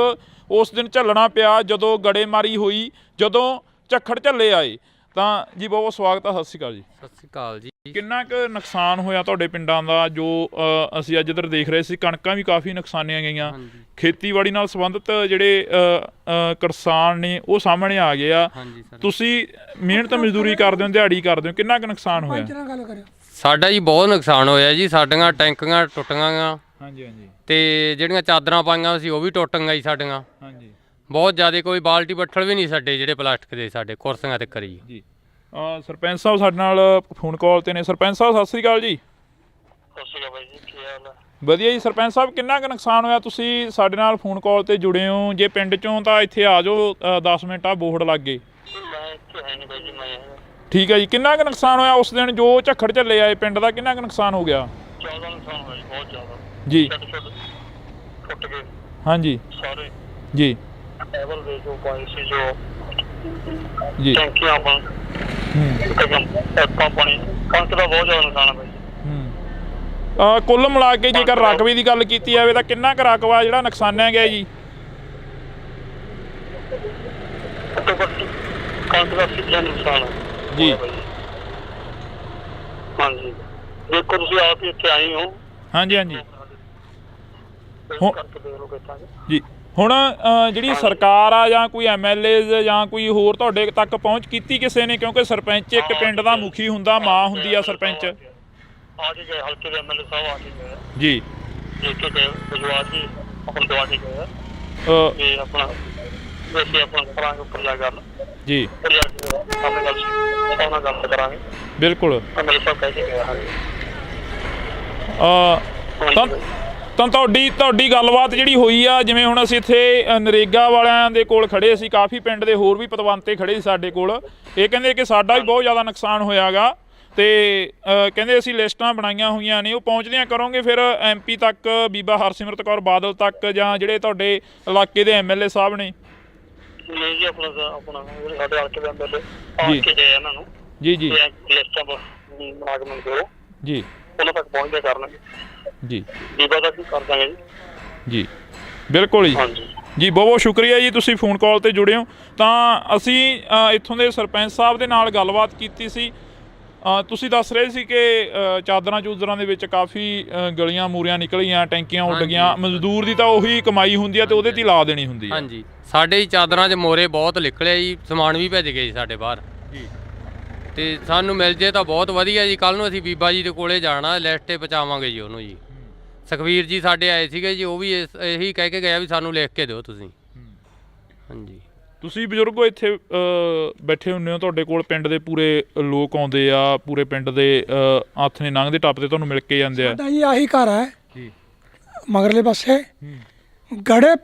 ਉਸ ਦਿਨ ਝੱਲਣਾ ਪਿਆ ਜਦੋਂ ਗੜੇਮਾਰੀ ਹੋਈ, ਜਦੋਂ ਝੱਖੜ ਝੱਲੇ ਆਏ। ਤਾਂ ਜੀ ਬਹੁਤ ਬਹੁਤ ਸਵਾਗਤ ਆ। ਸਤਿ ਸ਼੍ਰੀ ਅਕਾਲ ਜੀ। ਸਤਿ ਸ਼੍ਰੀ ਅਕਾਲ ਜੀ। ਕਿੰਨਾ ਕੁ ਨੁਕਸਾਨ ਹੋਇਆ ਤੁਹਾਡੇ ਪਿੰਡਾਂ ਦਾ? ਜੋ ਅਸੀਂ ਅੱਜ ਇੱਧਰ ਦੇਖ ਰਹੇ ਸੀ, ਕਣਕਾਂ ਵੀ ਕਾਫੀ ਨੁਕਸਾਨੀਆਂ ਗਈਆਂ। ਖੇਤੀਬਾੜੀ ਨਾਲ ਸੰਬੰਧਿਤ ਜਿਹੜੇ ਕਿਸਾਨ ਨੇ ਉਹ ਸਾਹਮਣੇ ਆ ਗਏ ਆ। ਤੁਸੀਂ ਮਿਹਨਤ ਮਜ਼ਦੂਰੀ ਕਰਦੇ ਹੋ, ਦਿਹਾੜੀ ਕਰਦੇ ਹੋ, ਕਿੰਨਾ ਕੁ ਨੁਕਸਾਨ ਹੋਇਆ? ਸਾਡਾ ਜੀ ਬਹੁਤ ਨੁਕਸਾਨ ਹੋਇਆ ਜੀ। ਸਾਡੀਆਂ ਟੈਂਕੀਆਂ ਟੁੱਟ ਗਈਆਂ। ਹਾਂਜੀ ਹਾਂਜੀ। ਤੇ ਜਿਹੜੀਆਂ ਚਾਦਰਾਂ ਪਾਈਆਂ ਸੀ ਉਹ ਵੀ ਟੁੱਟ ਗਈਆਂ ਜੀ ਸਾਡੀਆਂ। ਹਾਂਜੀ। ਬਹੁਤ ਜ਼ਿਆਦਾ, ਕੋਈ ਬਾਲਟੀ ਬੱਠਲ ਵੀ ਨਹੀਂ ਸਾਡੇ ਜਿਹੜੇ ਪਲਾਸਟਿਕ ਦੇ, ਸਾਡੇ ਕੁਰਸੀਆਂ ਤੇ ਕਰੀ ਜੀ। ਸਰਪੰਚ ਸਾਹਿਬ ਸਾਡੇ ਨਾਲ ਫੋਨ ਕਾਲ ਤੇ ਨੇ। ਸਰਪੰਚ ਸਾਹਿਬ ਸਤਿ ਸ਼੍ਰੀ ਅਕਾਲ ਜੀ। ਸਤਿ ਸ਼੍ਰੀ ਅਕਾਲ ਬਾਈ ਜੀ, ਕੀ ਹਾਲ ਹੈ? ਵਧੀਆ ਜੀ। ਸਰਪੰਚ ਸਾਹਿਬ ਕਿੰਨਾ ਕੁ ਨੁਕਸਾਨ ਹੋਇਆ? ਤੁਸੀਂ ਸਾਡੇ ਨਾਲ ਫੋਨ ਕਾਲ ਤੇ ਜੁੜੇ ਹੋ, ਜੇ ਪਿੰਡ ਚੋਂ ਤਾਂ ਇੱਥੇ ਆ ਜਾਓ, 10 ਮਿੰਟ ਆ ਬੋਰਡ ਲੱਗ ਗਏ। ਮੈਂ ਇੱਥੇ ਹੈ ਨਹੀਂ ਬਾਈ ਜੀ, ਮੈਂ ਠੀਕ ਹੈ ਜੀ। ਕਿੰਨਾ ਕੁ ਨੁਕਸਾਨ ਹੋਇਆ ਉਸ ਦਿਨ ਜੋ ਝੱਖੜ ਝੱਲੇ ਆਏ ਪਿੰਡ ਦਾ? ਕਿੰਨਾ ਕੁ ਨੁਕਸਾਨ ਹੋ ਗਿਆ? ਜ਼ਿਆਦਾ ਨੁਕਸਾਨ ਹੋਇਆ ਜੀ, ਬਹੁਤ ਜ਼ਿਆਦਾ ਜੀ। ਟੁੱਟ ਗਏ ਹਾਂਜੀ ਸਾਰੇ ਜੀ। ਟੇਬਲ ਦੇ ਜੋ ਪਾਈ ਸੀ, ਜੋ ਜੀ। ਟੈਂਕੀਆਂ ਪਾਣੀ, ਕਣਕ ਦਾ ਬਹੁਤ ਜ਼ਿਆਦਾ ਨੁਕਸਾਨ ਹੈ ਬਾਈ ਜੀ। ਕੁੱਲ ਮਿਲਾ ਕੇ ਜੇਕਰ ਰਕਬੇ ਦੀ ਗੱਲ ਕੀਤੀ ਜਾਵੇ ਤਾਂ ਕਿੰਨਾ ਕੁ ਰਕਬਾ ਜਿਹੜਾ ਨੁਕਸਾਨਿਆ ਗਿਆ ਜੀ? ਕਣਕ ਦਾ 80% ਨੁਕਸਾਨ ਹੈ ਜੀ। ਹਾਂਜੀ, ਦੇਖੋ ਤੁਸੀਂ ਆਪ ਹੀ ਇੱਥੇ ਆਏ ਹੋ। ਹਾਂਜੀ ਹਾਂਜੀ ਕਰਕੇ ਦੇਖ ਲਓ ਕਿੱਦਾਂ ਜੀ। ਹੁਣ ਜਿਹੜੀ ਸਰਕਾਰ ਆ ਜਾਂ ਕੋਈ MLA ਜਾਂ ਕੋਈ ਹੋਰ ਤੁਹਾਡੇ ਤੱਕ ਪਹੁੰਚ ਕੀਤੀ ਕਿਸੇ ਨੇ? ਕਿਉਂਕਿ ਸਰਪੰਚ ਇੱਕ ਪਿੰਡ ਦਾ ਮੁਖੀ ਹੁੰਦਾ, ਮਾਂ ਹੁੰਦੀ ਆ ਸਰਪੰਚ। ਆ ਕੇ ਗਏ, ਹਲਕੇ ਦੇ MLA ਸਾਹਿਬ ਆ ਕੇ ਗਏ ਜੀ। ਦੇਖ ਕੇ ਗਏ, ਵਿਜਵਾਸ ਜੀ ਆਪਣਾ ਦਵਾ ਕੇ ਗਏ ਤੇ ਆਪਣਾ ਵੈਸੇ ਆਪਣਾ ਕਰਾਂਗੇ ਉੱਪਰ ਜਾ ਗੱਲ ਜੀ। ਉੱਪਰ ਜਾ ਕੇ ਆਪਣੇ ਗੱਲ ਸਭ ਨਾਲ ਗੱਲ ਕਰਾਂਗੇ। ਬਿਲਕੁਲ। MLA ਸਾਹਿਬ ਕਹਿ ਕੇ ਗਏ। ਹਾਂਜੀ ਤਾਂ ਤੁਹਾਡੀ ਗੱਲਬਾਤ ਜਿਹੜੀ ਹੋਈ ਆ, ਜਿਵੇਂ ਹੁਣ ਅਸੀਂ ਇੱਥੇ ਨਰੇਗਾ ਵਾਲਿਆਂ ਦੇ ਕੋਲ ਖੜੇ ਸੀ, ਕਾਫੀ ਪਿੰਡ ਦੇ ਹੋਰ ਵੀ ਪਤਵੰਤੇ ਖੜੇ ਸੀ ਸਾਡੇ ਕੋਲ। ਇਹ ਕਹਿੰਦੇ ਕਿ ਸਾਡਾ ਵੀ ਬਹੁਤ ਜ਼ਿਆਦਾ ਨੁਕਸਾਨ ਹੋਇਆ ਗਾ, ਤੇ ਕਹਿੰਦੇ ਅਸੀਂ ਲਿਸਟਾਂ ਬਣਾਈਆਂ ਹੋਈਆਂ ਨੇ, ਉਹ ਪਹੁੰਚਦੀਆਂ ਕਰੋਗੇ ਫਿਰ MP ਤੱਕ, ਬੀਬਾ ਹਰਸਿਮਰਤ ਕੌਰ ਬਾਦਲ ਤੱਕ, ਜਾਂ ਜਿਹੜੇ ਤੁਹਾਡੇ ਇਲਾਕੇ ਦੇ MLA ਸਾਹਿਬ ਨੇ? ਨਹੀਂ ਜੀ, ਆਪਣਾ ਸਾਡੇ ਹਲਕੇ ਦੇ MLA ਆ ਕੇ ਗਏ ਇਹਨਾਂ ਨੂੰ। ਜੀ ਜੀ। ਲਿਸਟਾਂ ਬਣਾ ਕੇ ਮੰਗੋ ਜੀ, ਉਹਨਾਂ ਤੱਕ ਪਹੁੰਚਦੇ ਕਰਨਗੇ ਜੀ। ਬੀਬਾ ਦਾ ਕੀ ਕਰ ਦਾਂਗੇ ਜੀ। ਜੀ ਬਿਲਕੁਲ ਜੀ। ਹਾਂਜੀ ਜੀ, ਬਹੁਤ ਬਹੁਤ ਸ਼ੁਕਰੀਆ ਜੀ, ਤੁਸੀਂ ਫੋਨ ਕਾਲ ਤੇ ਜੁੜੇ ਹੋ। ਤਾਂ ਅਸੀਂ ਇੱਥੋਂ ਦੇ ਸਰਪੰਚ ਸਾਹਿਬ ਦੇ ਨਾਲ ਗੱਲਬਾਤ ਕੀਤੀ ਸੀ। ਤੁਸੀਂ ਦੱਸ ਰਹੇ ਸੀ ਕਿ ਚਾਦਰਾਂ ਚੂਦਰਾਂ ਦੇ ਵਿੱਚ ਕਾਫੀ ਗਲੀਆਂ ਮੂਰੀਆਂ ਨਿਕਲੀਆਂ, ਟੈਂਕੀਆਂ ਉੱਡ ਗਈਆਂ। ਮਜ਼ਦੂਰ ਦੀ ਤਾਂ ਉਹੀ ਕਮਾਈ ਹੁੰਦੀ ਆ ਤੇ ਉਹਦੇ 'ਤੇ ਹੀ ਲਾ ਦੇਣੀ ਹੁੰਦੀ ਆ। ਹਾਂਜੀ, ਸਾਡੇ ਹੀ ਚਾਦਰਾਂ 'ਚ ਮੋਰੇ ਬਹੁਤ ਨਿਕਲੇ ਜੀ, ਸਮਾਨ ਵੀ ਭੇਜ ਗਏ ਜੀ ਸਾਡੇ ਬਾਹਰ ਜੀ। ਤੇ ਸਾਨੂੰ ਮਿਲ ਜੇ ਤਾਂ ਬਹੁਤ ਵਧੀਆ ਜੀ। ਕੱਲ ਨੂੰ ਅਸੀਂ ਬੀਬਾ ਜੀ ਦੇ ਕੋਲੇ ਜਾਣਾ, ਲਿਸਟ 'ਤੇ ਪਹੁੰਚਾਵਾਂਗੇ ਜੀ ਉਹਨੂੰ ਜੀ। ਸੁਖਵੀਰ ਜੀ ਸਾਡੇ ਆਏ ਸੀਗੇ ਜੀ, ਉਹ ਵੀ ਇਹੀ ਕਹਿ ਕੇ ਗਿਆ ਵੀ ਸਾਨੂੰ ਲਿਖ ਕੇ ਦਿਓ ਤੁਸੀਂ। ਹਾਂਜੀ, ਤੁਸੀਂ ਬਜ਼ੁਰਗੋ ਇੱਥੇ ਬੈਠੇ ਹੁੰਦੇ ਹੋ, ਤੁਹਾਡੇ ਕੋਲ ਪਿੰਡ ਦੇ ਪੂਰੇ ਲੋਕ ਆਉਂਦੇ ਆ, ਪੂਰੇ ਪਿੰਡ ਦੇ ਹੱਥ ਨੇ ਲੰਘਦੇ ਟੱਪਦੇ ਤੁਹਾਨੂੰ ਮਿਲ ਕੇ ਜਾਂਦੇ ਆ। ਸਾਡਾ ਜੀ ਆਹੀ ਘਰ ਹੈ ਜੀ, ਮਗਰਲੇ ਪਾਸੇ ਗੜੇ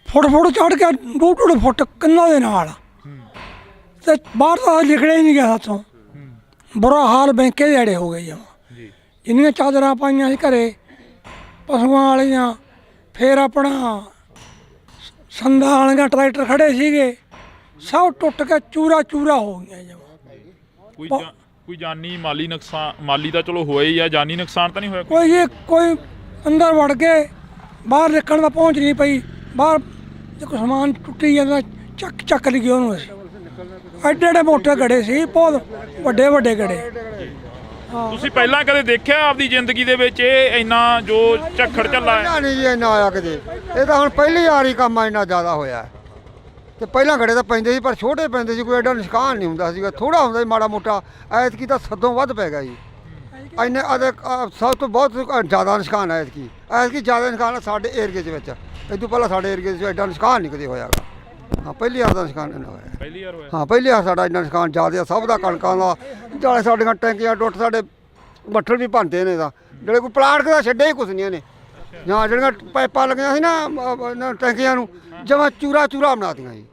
ਫੁੱਟ ਚੜ ਕੇ 2-2 ਫੁੱਟ ਕੰਨਾਂ ਦੇ ਨਾਲ ਤੇ ਬਾਹਰ ਤਾਂ ਨਿਕਲਿਆ ਹੀ ਨਹੀਂ ਗਿਆ ਸਾਥੋਂ। ਬੁਰਾ ਹਾਲ ਬੈਂਕੇ ਦੇ ਅੜੇ ਹੋ ਗਏ ਜਮਾਂ। ਜਿੰਨੀਆਂ ਚਾਦਰਾਂ ਪਾਈਆਂ ਸੀ ਘਰੇ ਪਸ਼ੂਆਂ ਵਾਲੀਆਂ, ਫਿਰ ਆਪਣਾ ਸੰਦਾਂ ਵਾਲੀਆਂ ਟਰੈਕਟਰ ਖੜੇ ਸੀਗੇ, ਸਭ ਟੁੱਟ ਕੇ ਚੂਰਾ ਹੋ ਗਈਆਂ ਜਮਾਂ। ਕੋਈ ਜਾਨੀ ਮਾਲੀ ਨੁਕਸਾਨ? ਮਾਲੀ ਤਾਂ ਚਲੋ ਹੋਇਆ ਹੀ ਆ, ਜਾਨੀ ਨੁਕਸਾਨ ਤਾਂ ਨਹੀਂ ਹੋਇਆ? ਕੋਈ ਅੰਦਰ ਵੜ ਕੇ ਬਾਹਰ ਨਿਕਲਣ ਦਾ ਪਹੁੰਚ ਨਹੀਂ ਪਈ। ਬਾਹਰ ਜੇ ਕੋਈ ਸਮਾਨ ਟੁੱਟੀ ਜਾਂਦਾ ਚੱਕ ਲਈ ਉਹਨੂੰ। ਅਸੀਂ ਐਡੇ ਮੋਟੇ ਗੜੇ ਸੀ, ਬਹੁਤ ਵੱਡੇ ਗੜੇ। ਤੁਸੀਂ ਪਹਿਲਾਂ ਕਦੇ ਦੇਖਿਆ ਆਪਦੀ ਜ਼ਿੰਦਗੀ ਦੇ ਵਿੱਚ ਇਹ ਇੰਨਾ ਜੋ ਝੱਖੜ ਝੱਲਾ ਹੈ? ਨਹੀਂ ਜੀ, ਇੰਨਾ ਆਇਆ ਕਦੇ। ਇਹ ਤਾਂ ਹੁਣ ਪਹਿਲੀ ਵਾਰੀ ਕੰਮ ਇੰਨਾ ਜ਼ਿਆਦਾ ਹੋਇਆ ਤੇ ਪਹਿਲਾਂ ਗੜੇ ਤਾਂ ਪੈਂਦੇ ਸੀ ਪਰ ਛੋਟੇ ਪੈਂਦੇ ਸੀ, ਕੋਈ ਐਡਾ ਨੁਕਸਾਨ ਨਹੀਂ ਹੁੰਦਾ ਸੀਗਾ, ਥੋੜਾ ਹੁੰਦਾ ਸੀ ਮਾੜਾ ਮੋਟਾ। ਐਤਕੀ ਤਾਂ ਸਦੋਂ ਵੱਧ ਪੈ ਗਿਆ ਜੀ। ਇੰਨੇ ਸਭ ਤੋਂ ਬਹੁਤ ਜ਼ਿਆਦਾ ਨੁਕਸਾਨ ਹੈ ਐਤਕੀ ਜ਼ਿਆਦਾ ਨੁਕਸਾਨ ਸਾਡੇ ਏਰੀਏ ਦੇ ਵਿੱਚ। ਇਹ ਤੋਂ ਪਹਿਲਾਂ ਸਾਡੇ ਏਰੀਏ 'ਚ ਐਡਾ ਨੁਕਸਾਨ ਨਹੀਂ ਕਦੇ ਹੋਇਆਗਾ। ਹਾਂ, ਪਹਿਲੀ ਵਾਰ ਦਾ ਨੁਕਸਾਨ ਇੰਨਾ ਹੋਇਆ। ਪਹਿਲੀ ਵਾਰ ਹੋਇਆ? ਹਾਂ, ਪਹਿਲੀ ਵਾਰ ਸਾਡਾ ਇੰਨਾ ਨੁਕਸਾਨ ਜ਼ਿਆਦਾ ਸਭ ਦਾ, ਕਣਕਾਂ ਦਾ, ਨਾਲੇ ਸਾਡੀਆਂ ਟੈਂਕੀਆਂ ਟੁੱਟ, ਸਾਡੇ ਬੱਠਲ ਵੀ ਭੰਨਦੇ ਨੇ। ਤਾਂ ਜਿਹੜੇ ਕੋਈ ਪਲਾਟ ਦਾ ਛੱਡਿਆ ਹੀ ਕੁਛ ਨਹੀਂ ਇਹਨੇ। ਜਾਂ ਜਿਹੜੀਆਂ ਪਾਈਪਾਂ ਲੱਗੀਆਂ ਸੀ ਨਾ ਟੈਂਕੀਆਂ ਨੂੰ, ਜਮਾਂ ਚੂਰਾ ਬਣਾਤੀਆਂ ਜੀ,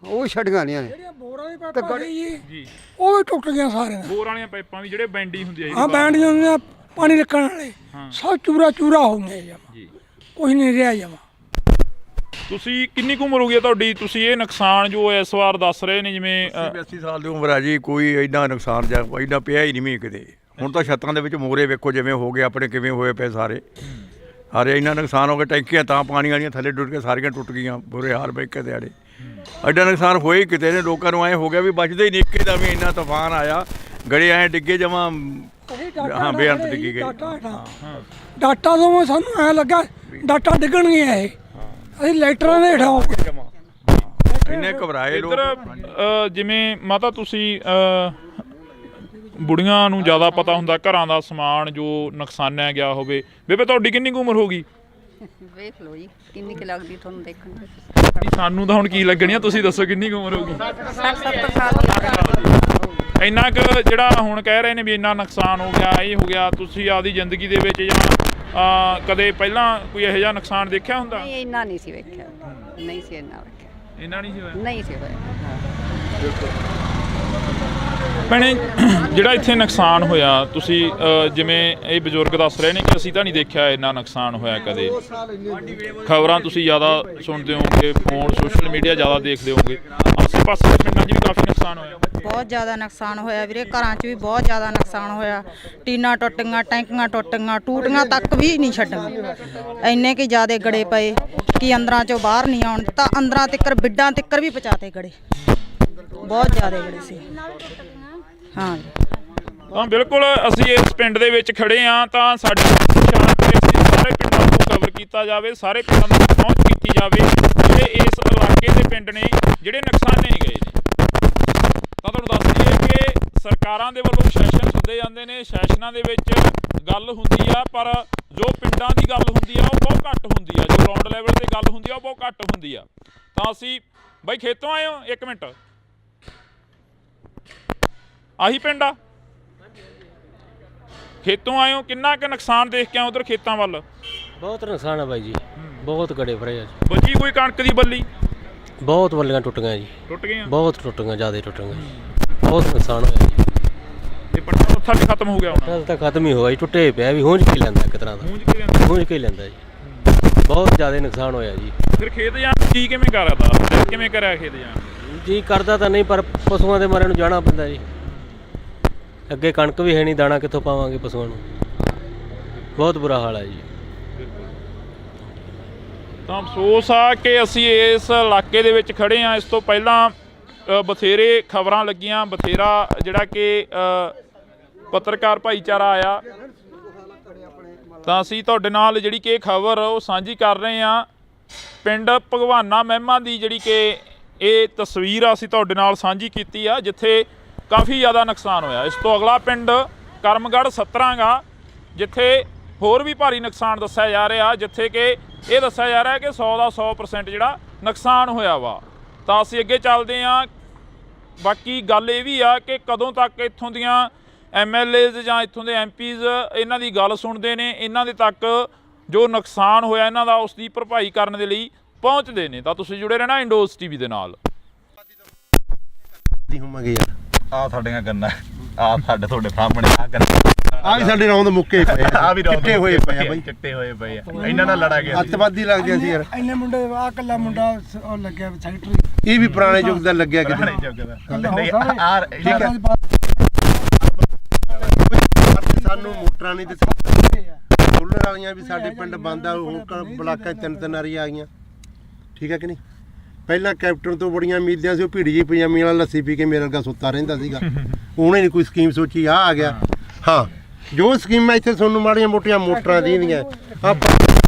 ਉਹ ਵੀ ਛੱਡੀਆਂ ਨਹੀਂ ਇਹਨੇ। ਤੇ ਗੜੀ ਜੀ ਉਹ ਵੀ ਟੁੱਟ ਗਈਆਂ ਸਾਰੀਆਂ। ਬੋਰ ਵਾਲੀਆਂ ਪਾਈਪਾਂ ਵੀ ਜਿਹੜੇ ਬੈਂਡੀ ਹੁੰਦੀ ਆ, ਹਾਂ ਬੈਂਡੀਆਂ ਹੁੰਦੀਆਂ ਪਾਣੀ ਰੱਖਣ ਵਾਲੇ, ਸਭ ਚੂਰਾ ਹੋ ਗਏ ਜਮਾਂ, ਕੁਛ ਨਹੀਂ ਰਿਹਾ ਜਮਾਂ। ਤੁਸੀਂ ਕਿੰਨੀ ਕੁ ਉਮਰ ਹੋ ਗਈ ਤੁਹਾਡੀ? ਤੁਸੀਂ ਇਹ ਨੁਕਸਾਨ ਜੋ ਇਸ ਵਾਰ ਦੱਸ ਰਹੇ ਨੇ, ਜਿਵੇਂ 80 ਸਾਲ ਦੀ ਉਮਰ ਆ ਜੀ, ਕੋਈ ਇੰਨਾ ਨੁਕਸਾਨ ਜਾਂ ਇੰਨਾ ਪਿਆ ਹੀ ਨਹੀਂ ਮੀਂਹ ਕਿਤੇ। ਹੁਣ ਤਾਂ ਛੱਤਾਂ ਦੇ ਵਿੱਚ ਮੋਰੇ ਵੇਖੋ ਜਿਵੇਂ ਹੋ ਗਏ ਆਪਣੇ, ਕਿਵੇਂ ਹੋਏ ਪਏ ਸਾਰੇ ਇੰਨਾ ਨੁਕਸਾਨ ਹੋ ਗਿਆ। ਟੈਂਕੀਆਂ ਤਾਂ ਪਾਣੀ ਵਾਲੀਆਂ ਥੱਲੇ ਡੁੱਟ ਕੇ ਸਾਰੀਆਂ ਟੁੱਟ ਗਈਆਂ, ਬੁਰੇ ਹਾਲ ਬੈਂਕੇ ਦੇ ਆੜੇ। ਐਡਾ ਨੁਕਸਾਨ ਹੋਇਆ ਹੀ ਕਿਤੇ ਨੇ। ਲੋਕਾਂ ਨੂੰ ਐਂ ਹੋ ਗਿਆ ਵੀ ਬਚਦੇ ਹੀ ਨਹੀਂ। ਇੱਕੇ ਦਾ ਵੀ ਇੰਨਾ ਤੂਫਾਨ ਆਇਆ, ਗੜੇ ਐਂ ਡਿੱਗੇ ਜਮਾਂ, ਹਾਂ ਬੇਅੰਤ ਡਿੱਗੀ ਗਏ। ਡਾਟਾ ਤੋਂ ਸਾਨੂੰ ਐਂ ਲੱਗਾ ਡਾਟਾ ਡਿੱਗਣਗੀਆਂ ਇਹ, ਅਸੀਂ ਲਾਈਟਰਾਂ ਦੇ ਹੇਠਾਂ ਹੋ ਗਏ। ਇੰਨੇ ਘਬਰਾਏ ਲੋਕ। ਇੱਧਰ ਜਿਵੇਂ ਮਾਤਾ ਤੁਸੀਂ ਬੁੜੀਆਂ ਨੂੰ ਜ਼ਿਆਦਾ ਪਤਾ ਹੁੰਦਾ ਘਰਾਂ ਦਾ ਸਮਾਨ ਜੋ ਨੁਕਸਾਨਿਆ ਗਿਆ ਹੋਵੇ। ਬੇਬੇ ਤੁਹਾਡੀ ਕਿੰਨੀ ਕੁ ਉਮਰ ਹੋ ਗਈ? ਵੇਖ ਲਓ ਜੀ ਕਿੰਨੀ ਕੁ ਲੱਗਦੀ ਤੁਹਾਨੂੰ ਦੇਖਣ ਵਿੱਚ। ਸਾਨੂੰ ਤਾਂ ਹੁਣ ਕੀ ਲੱਗਣੀ ਆ, ਤੁਸੀਂ ਦੱਸੋ ਕਿੰਨੀ ਕੁ ਉਮਰ ਹੋ ਗਈ? 60-70 ਸਾਲ। ਇੰਨਾ ਕੁ ਜਿਹੜਾ ਹੁਣ ਕਹਿ ਰਹੇ ਨੇ ਵੀ ਇੰਨਾ ਨੁਕਸਾਨ ਹੋ ਗਿਆ, ਇਹ ਹੋ ਗਿਆ, ਤੁਸੀਂ ਆਪਦੀ ਜ਼ਿੰਦਗੀ ਦੇ ਵਿੱਚ ਜਾਂ ਕਦੇ ਪਹਿਲਾਂ ਕੋਈ ਇਹੋ ਜਿਹਾ ਨੁਕਸਾਨ ਦੇਖਿਆ ਹੁੰਦਾ? ਨਹੀਂ, ਇੰਨਾ ਨਹੀਂ ਸੀ ਵੇਖਿਆ, ਨਹੀਂ ਸੀ ਇੰਨਾ ਵੇਖਿਆ, ਇੰਨਾ ਨਹੀਂ ਸੀ ਹੋਇਆ? ਨਹੀਂ ਸੀ ਹੋਇਆ। ਭੈਣੇ ਜਿਹੜਾ ਇੱਥੇ ਨੁਕਸਾਨ ਹੋਇਆ, ਤੁਸੀਂ ਜਿਵੇਂ ਇਹ ਬਜ਼ੁਰਗ ਦੱਸ ਰਹੇ ਨੇ ਕਿ ਅਸੀਂ ਤਾਂ ਨਹੀਂ ਦੇਖਿਆ ਇੰਨਾ ਨੁਕਸਾਨ ਹੋਇਆ ਕਦੇ। ਖਬਰਾਂ ਤੁਸੀਂ ਜ਼ਿਆਦਾ ਸੁਣਦੇ ਹੋਵੋਗੇ, ਫੋਨ ਸੋਸ਼ਲ ਮੀਡੀਆ ਜ਼ਿਆਦਾ ਦੇਖਦੇ ਹੋਵੋਗੇ। ਆਸੇ ਪਾਸੇ ਦੇ ਪਿੰਡਾਂ 'ਚ ਵੀ ਕਾਫੀ ਨੁਕਸਾਨ ਹੋਇਆ। ਬਹੁਤ ਜ਼ਿਆਦਾ ਨੁਕਸਾਨ ਹੋਇਆ ਵੀਰੇ, ਘਰਾਂ 'ਚ ਵੀ ਬਹੁਤ ਜ਼ਿਆਦਾ ਨੁਕਸਾਨ ਹੋਇਆ। ਟੀਨਾਂ ਟੁੱਟ ਗਈਆਂ, ਟੈਂਕੀਆਂ ਟੁੱਟ ਗਈਆਂ, ਟੂਟੀਆਂ ਤੱਕ ਵੀ ਨਹੀਂ ਛੱਡੀਆਂ। ਇੰਨੇ ਕਿ ਜ਼ਿਆਦਾ ਗੜੇ ਪਏ ਕਿ ਅੰਦਰਾਂ 'ਚੋਂ ਬਾਹਰ ਨਹੀਂ ਆਉਣ ਤਾਂ ਅੰਦਰਾਂ ਤਿੱਕਰ, ਬਿੱਡਾਂ ਤਿੱਕਰ ਵੀ ਪਹੁੰਚਾਤੇ ਗੜੇ, ਬਹੁਤ ਜ਼ਿਆਦਾ ਗੜੇ ਸੀ। ਹਾਂ ਤਾਂ ਬਿਲਕੁਲ ਅਸੀਂ ਇਸ ਪਿੰਡ ਦੇ ਵਿੱਚ ਖੜੇ ਹਾਂ, ਤਾਂ ਸਾਡੇ ਸਾਰੇ ਪਿੰਡਾਂ ਨੂੰ ਕਵਰ ਕੀਤਾ ਜਾਵੇ, ਸਾਰੇ ਪਿੰਡਾਂ ਨੂੰ ਪਹੁੰਚ ਕੀਤੀ ਜਾਵੇ ਜਿਹੜੇ ਇਸ ਇਲਾਕੇ ਦੇ ਪਿੰਡ ਨੇ ਜਿਹੜੇ ਨੁਕਸਾਨੇ ਗਏ ਨੇ। ਤਾਂ ਤੁਹਾਨੂੰ ਦੱਸ ਦਈਏ ਕਿ ਸਰਕਾਰਾਂ ਦੇ ਵੱਲੋਂ ਸੈਸ਼ਨ ਹੁੰਦੇ ਜਾਂਦੇ ਨੇ, ਸੈਸ਼ਨਾਂ ਦੇ ਵਿੱਚ ਗੱਲ ਹੁੰਦੀ ਆ, ਪਰ ਜੋ ਪਿੰਡਾਂ ਦੀ ਗੱਲ ਹੁੰਦੀ ਆ ਉਹ ਬਹੁਤ ਘੱਟ ਹੁੰਦੀ ਆ, ਜੋ ਗਰਾਊਂਡ ਲੈਵਲ 'ਤੇ ਗੱਲ ਹੁੰਦੀ ਆ ਉਹ ਬਹੁਤ ਘੱਟ ਹੁੰਦੀ ਆ। ਤਾਂ ਅਸੀਂ ਬਾਈ ਖੇਤੋਂ ਆਏ ਹੋ? ਇੱਕ ਮਿੰਟ, ਆਹੀ ਪਿੰਡ ਆ? ਖੇਤੋਂ ਆਏ ਹੋ, ਕਿੰਨਾ ਕੁ ਨੁਕਸਾਨ ਦੇਖ ਕੇ ਆਏ ਉਧਰ ਖੇਤਾਂ ਵੱਲ? ਬਹੁਤ ਨੁਕਸਾਨ ਆ ਬਾਈ ਜੀ, ਬਹੁਤ ਗੜੇ ਫਰੇ ਆ। ਬਚੀ ਕੋਈ ਕਣਕ ਦੀ ਬੱਲੀ? ਬਹੁਤ ਬੱਲੀਆਂ ਟੁੱਟ ਗਈਆਂ ਜੀ, ਟੁੱਟ ਗਈਆਂ, ਬਹੁਤ ਟੁੱਟ ਗਈਆਂ, ਜ਼ਿਆਦਾ ਟੁੱਟ ਗਈਆਂ, ਬਹੁਤ ਨੁਕਸਾਨ ਹੋਇਆ ਜੀ। ਤੇ ਪੱਟਾ ਉੱਥਾ ਵੀ ਖਤਮ ਹੋ ਗਿਆ ਹੁਣ? ਤਾਂ ਖਤਮ ਹੀ ਹੋਇਆ ਜੀ, ਟੁੱਟੇ ਪਿਆ ਵੀ, ਹੂੰਝ ਕੇ ਲੈਂਦਾ ਇੱਕ ਤਰ੍ਹਾਂ ਦਾ, ਹੂੰਝ ਕੇ ਲੈਂਦਾ ਜੀ। ਬਹੁਤ ਜ਼ਿਆਦਾ ਨੁਕਸਾਨ ਹੋਇਆ ਜੀ। ਫਿਰ ਖੇਤ ਜਾਣ ਜੀ ਕਿਵੇਂ ਕਰਦਾ? ਕਿਵੇਂ ਕਰਿਆ ਖੇਤ ਜਾਣ? ਜੀ ਕਰਦਾ ਤਾਂ ਨਹੀਂ, ਪਰ ਪਸ਼ੂਆਂ ਦੇ ਮਾਰੇ ਨੂੰ ਜਾਣਾ ਪੈਂਦਾ ਜੀ। ਅੱਗੇ ਕਣਕ ਵੀ ਹੈ ਨਹੀਂ, ਦਾਣਾ ਕਿੱਥੋਂ ਪਾਵਾਂਗੇ ਪਸ਼ੂਆਂ ਨੂੰ, ਬਹੁਤ ਬੁਰਾ ਹਾਲ ਹੈ ਜੀ। ਤਾਂ ਅਫਸੋਸ ਆ ਕਿ ਅਸੀਂ ਇਸ ਇਲਾਕੇ ਦੇ ਵਿੱਚ ਖੜੇ ਹਾਂ। ਇਸ ਤੋਂ ਪਹਿਲਾਂ ਬਥੇਰੇ ਖਬਰਾਂ ਲੱਗੀਆਂ, ਬਥੇਰਾ ਜਿਹੜਾ ਕਿ ਪੱਤਰਕਾਰ ਭਾਈਚਾਰਾ ਆਇਆ ਤਾਂ ਅਸੀਂ ਤੁਹਾਡੇ ਨਾਲ ਜਿਹੜੀ ਕਿ ਖਬਰ ਉਹ ਸਾਂਝੀ ਕਰ ਰਹੇ ਹਾਂ। ਪਿੰਡ ਭਗਵਾਨਾ ਮਹਿਮਾ ਦੀ ਜਿਹੜੀ ਕਿ ਇਹ ਤਸਵੀਰ ਅਸੀਂ ਤੁਹਾਡੇ ਨਾਲ ਸਾਂਝੀ ਕੀਤੀ ਆ, ਜਿੱਥੇ ਕਾਫੀ ਜ਼ਿਆਦਾ ਨੁਕਸਾਨ ਹੋਇਆ। ਇਸ ਤੋਂ ਅਗਲਾ ਪਿੰਡ ਕਰਮਗੜ੍ਹ ਸਤਰਾਂਗਾ, ਜਿੱਥੇ ਹੋਰ ਵੀ ਭਾਰੀ ਨੁਕਸਾਨ ਦੱਸਿਆ ਜਾ ਰਿਹਾ, ਜਿੱਥੇ ਕਿ ਇਹ ਦੱਸਿਆ ਜਾ ਰਿਹਾ ਕਿ 100 ਦਾ 100% ਜਿਹੜਾ ਨੁਕਸਾਨ ਹੋਇਆ ਵਾ। ਤਾਂ ਅਸੀਂ ਅੱਗੇ ਚੱਲਦੇ ਹਾਂ। ਬਾਕੀ ਗੱਲ ਇਹ ਵੀ ਆ ਕਿ ਕਦੋਂ ਤੱਕ ਇੱਥੋਂ ਦੀਆਂ MLAs ਜਾਂ ਇੱਥੋਂ ਦੇ MPs ਇਹਨਾਂ ਦੀ ਗੱਲ ਸੁਣਦੇ ਨੇ, ਇਹਨਾਂ ਦੇ ਤੱਕ ਜੋ ਨੁਕਸਾਨ ਹੋਇਆ ਇਹਨਾਂ ਦਾ ਉਸ ਦੀ ਭਰਪਾਈ ਕਰਨ ਦੇ ਲਈ ਪਹੁੰਚਦੇ ਨੇ। ਤਾਂ ਤੁਸੀਂ ਜੁੜੇ ਰਹਿਣਾ ਇੰਡੋਜ਼ TV ਦੇ ਨਾਲ। ਆ ਸਾਡੀਆਂ ਗੰਨਾ ਆ ਸਾਡੇ ਤੁਹਾਡੇ ਸਾਹਮਣੇ ਆ ਗੰਨਾ ਆ ਵੀ ਸਾਡੇ ਰੌਂਦ ਮੁੱਕੇ ਪਏ ਆ ਵੀ ਚਿੱਟੇ ਹੋਏ ਪਏ ਆ ਬਾਈ, ਚਿੱਟੇ ਹੋਏ ਪਏ ਆ। ਇਹਨਾਂ ਨਾਲ ਲੜਾ ਗਿਆ ਅੱਤਵਾਦੀ ਲੱਗਦੇ ਸੀ ਯਾਰ। ਇੰਨੇ ਮੁੰਡੇ ਆ ਕੱਲਾ ਮੁੰਡਾ ਉਹ ਲੱਗਿਆ ਸੈਕਟਰੀ, ਇਹ ਵੀ ਪੁਰਾਣੇ ਯੁੱਗ ਦਾ ਲੱਗਿਆ ਕਿਤੇ। ਨਹੀਂ ਆ ਠੀਕ ਹੈ, ਸਾਨੂੰ ਮੋਟਰਾਂ ਨਹੀਂ ਦਿੱਤੀ, ਸੋਲਰ ਵਾਲੀਆਂ ਵੀ ਸਾਡੇ ਪਿੰਡ ਬੰਦ ਆ। ਹੁਣ ਬਲਾਕਾਂ 'ਚ ਤਿੰਨ ਵਾਰੀ ਆ ਗਈਆਂ, ਠੀਕ ਹੈ ਕਿ ਨਹੀਂ। ਪਹਿਲਾਂ ਕੈਪਟਨ ਤੋਂ ਬੜੀਆਂ ਉਮੀਦਾਂ ਸੀ, ਉਹ ਭੀੜੀ ਜਿਹੀ ਪਜਾਮੀ ਵਾਲਾ ਲੱਸੀ ਪੀ ਕੇ ਮੇਰੇ ਵਰਗਾ ਸੁੱਤਾ ਰਹਿੰਦਾ ਸੀਗਾ। ਉਹਨੇ ਨਹੀਂ ਕੋਈ ਸਕੀਮ ਸੋਚੀ, ਆ ਗਿਆ। ਹਾਂ, ਜੋ ਸਕੀਮਾਂ ਇੱਥੇ ਤੁਹਾਨੂੰ ਮਾੜੀਆਂ ਮੋਟੀਆਂ ਮੋਟਰਾਂ ਦੀਆਂ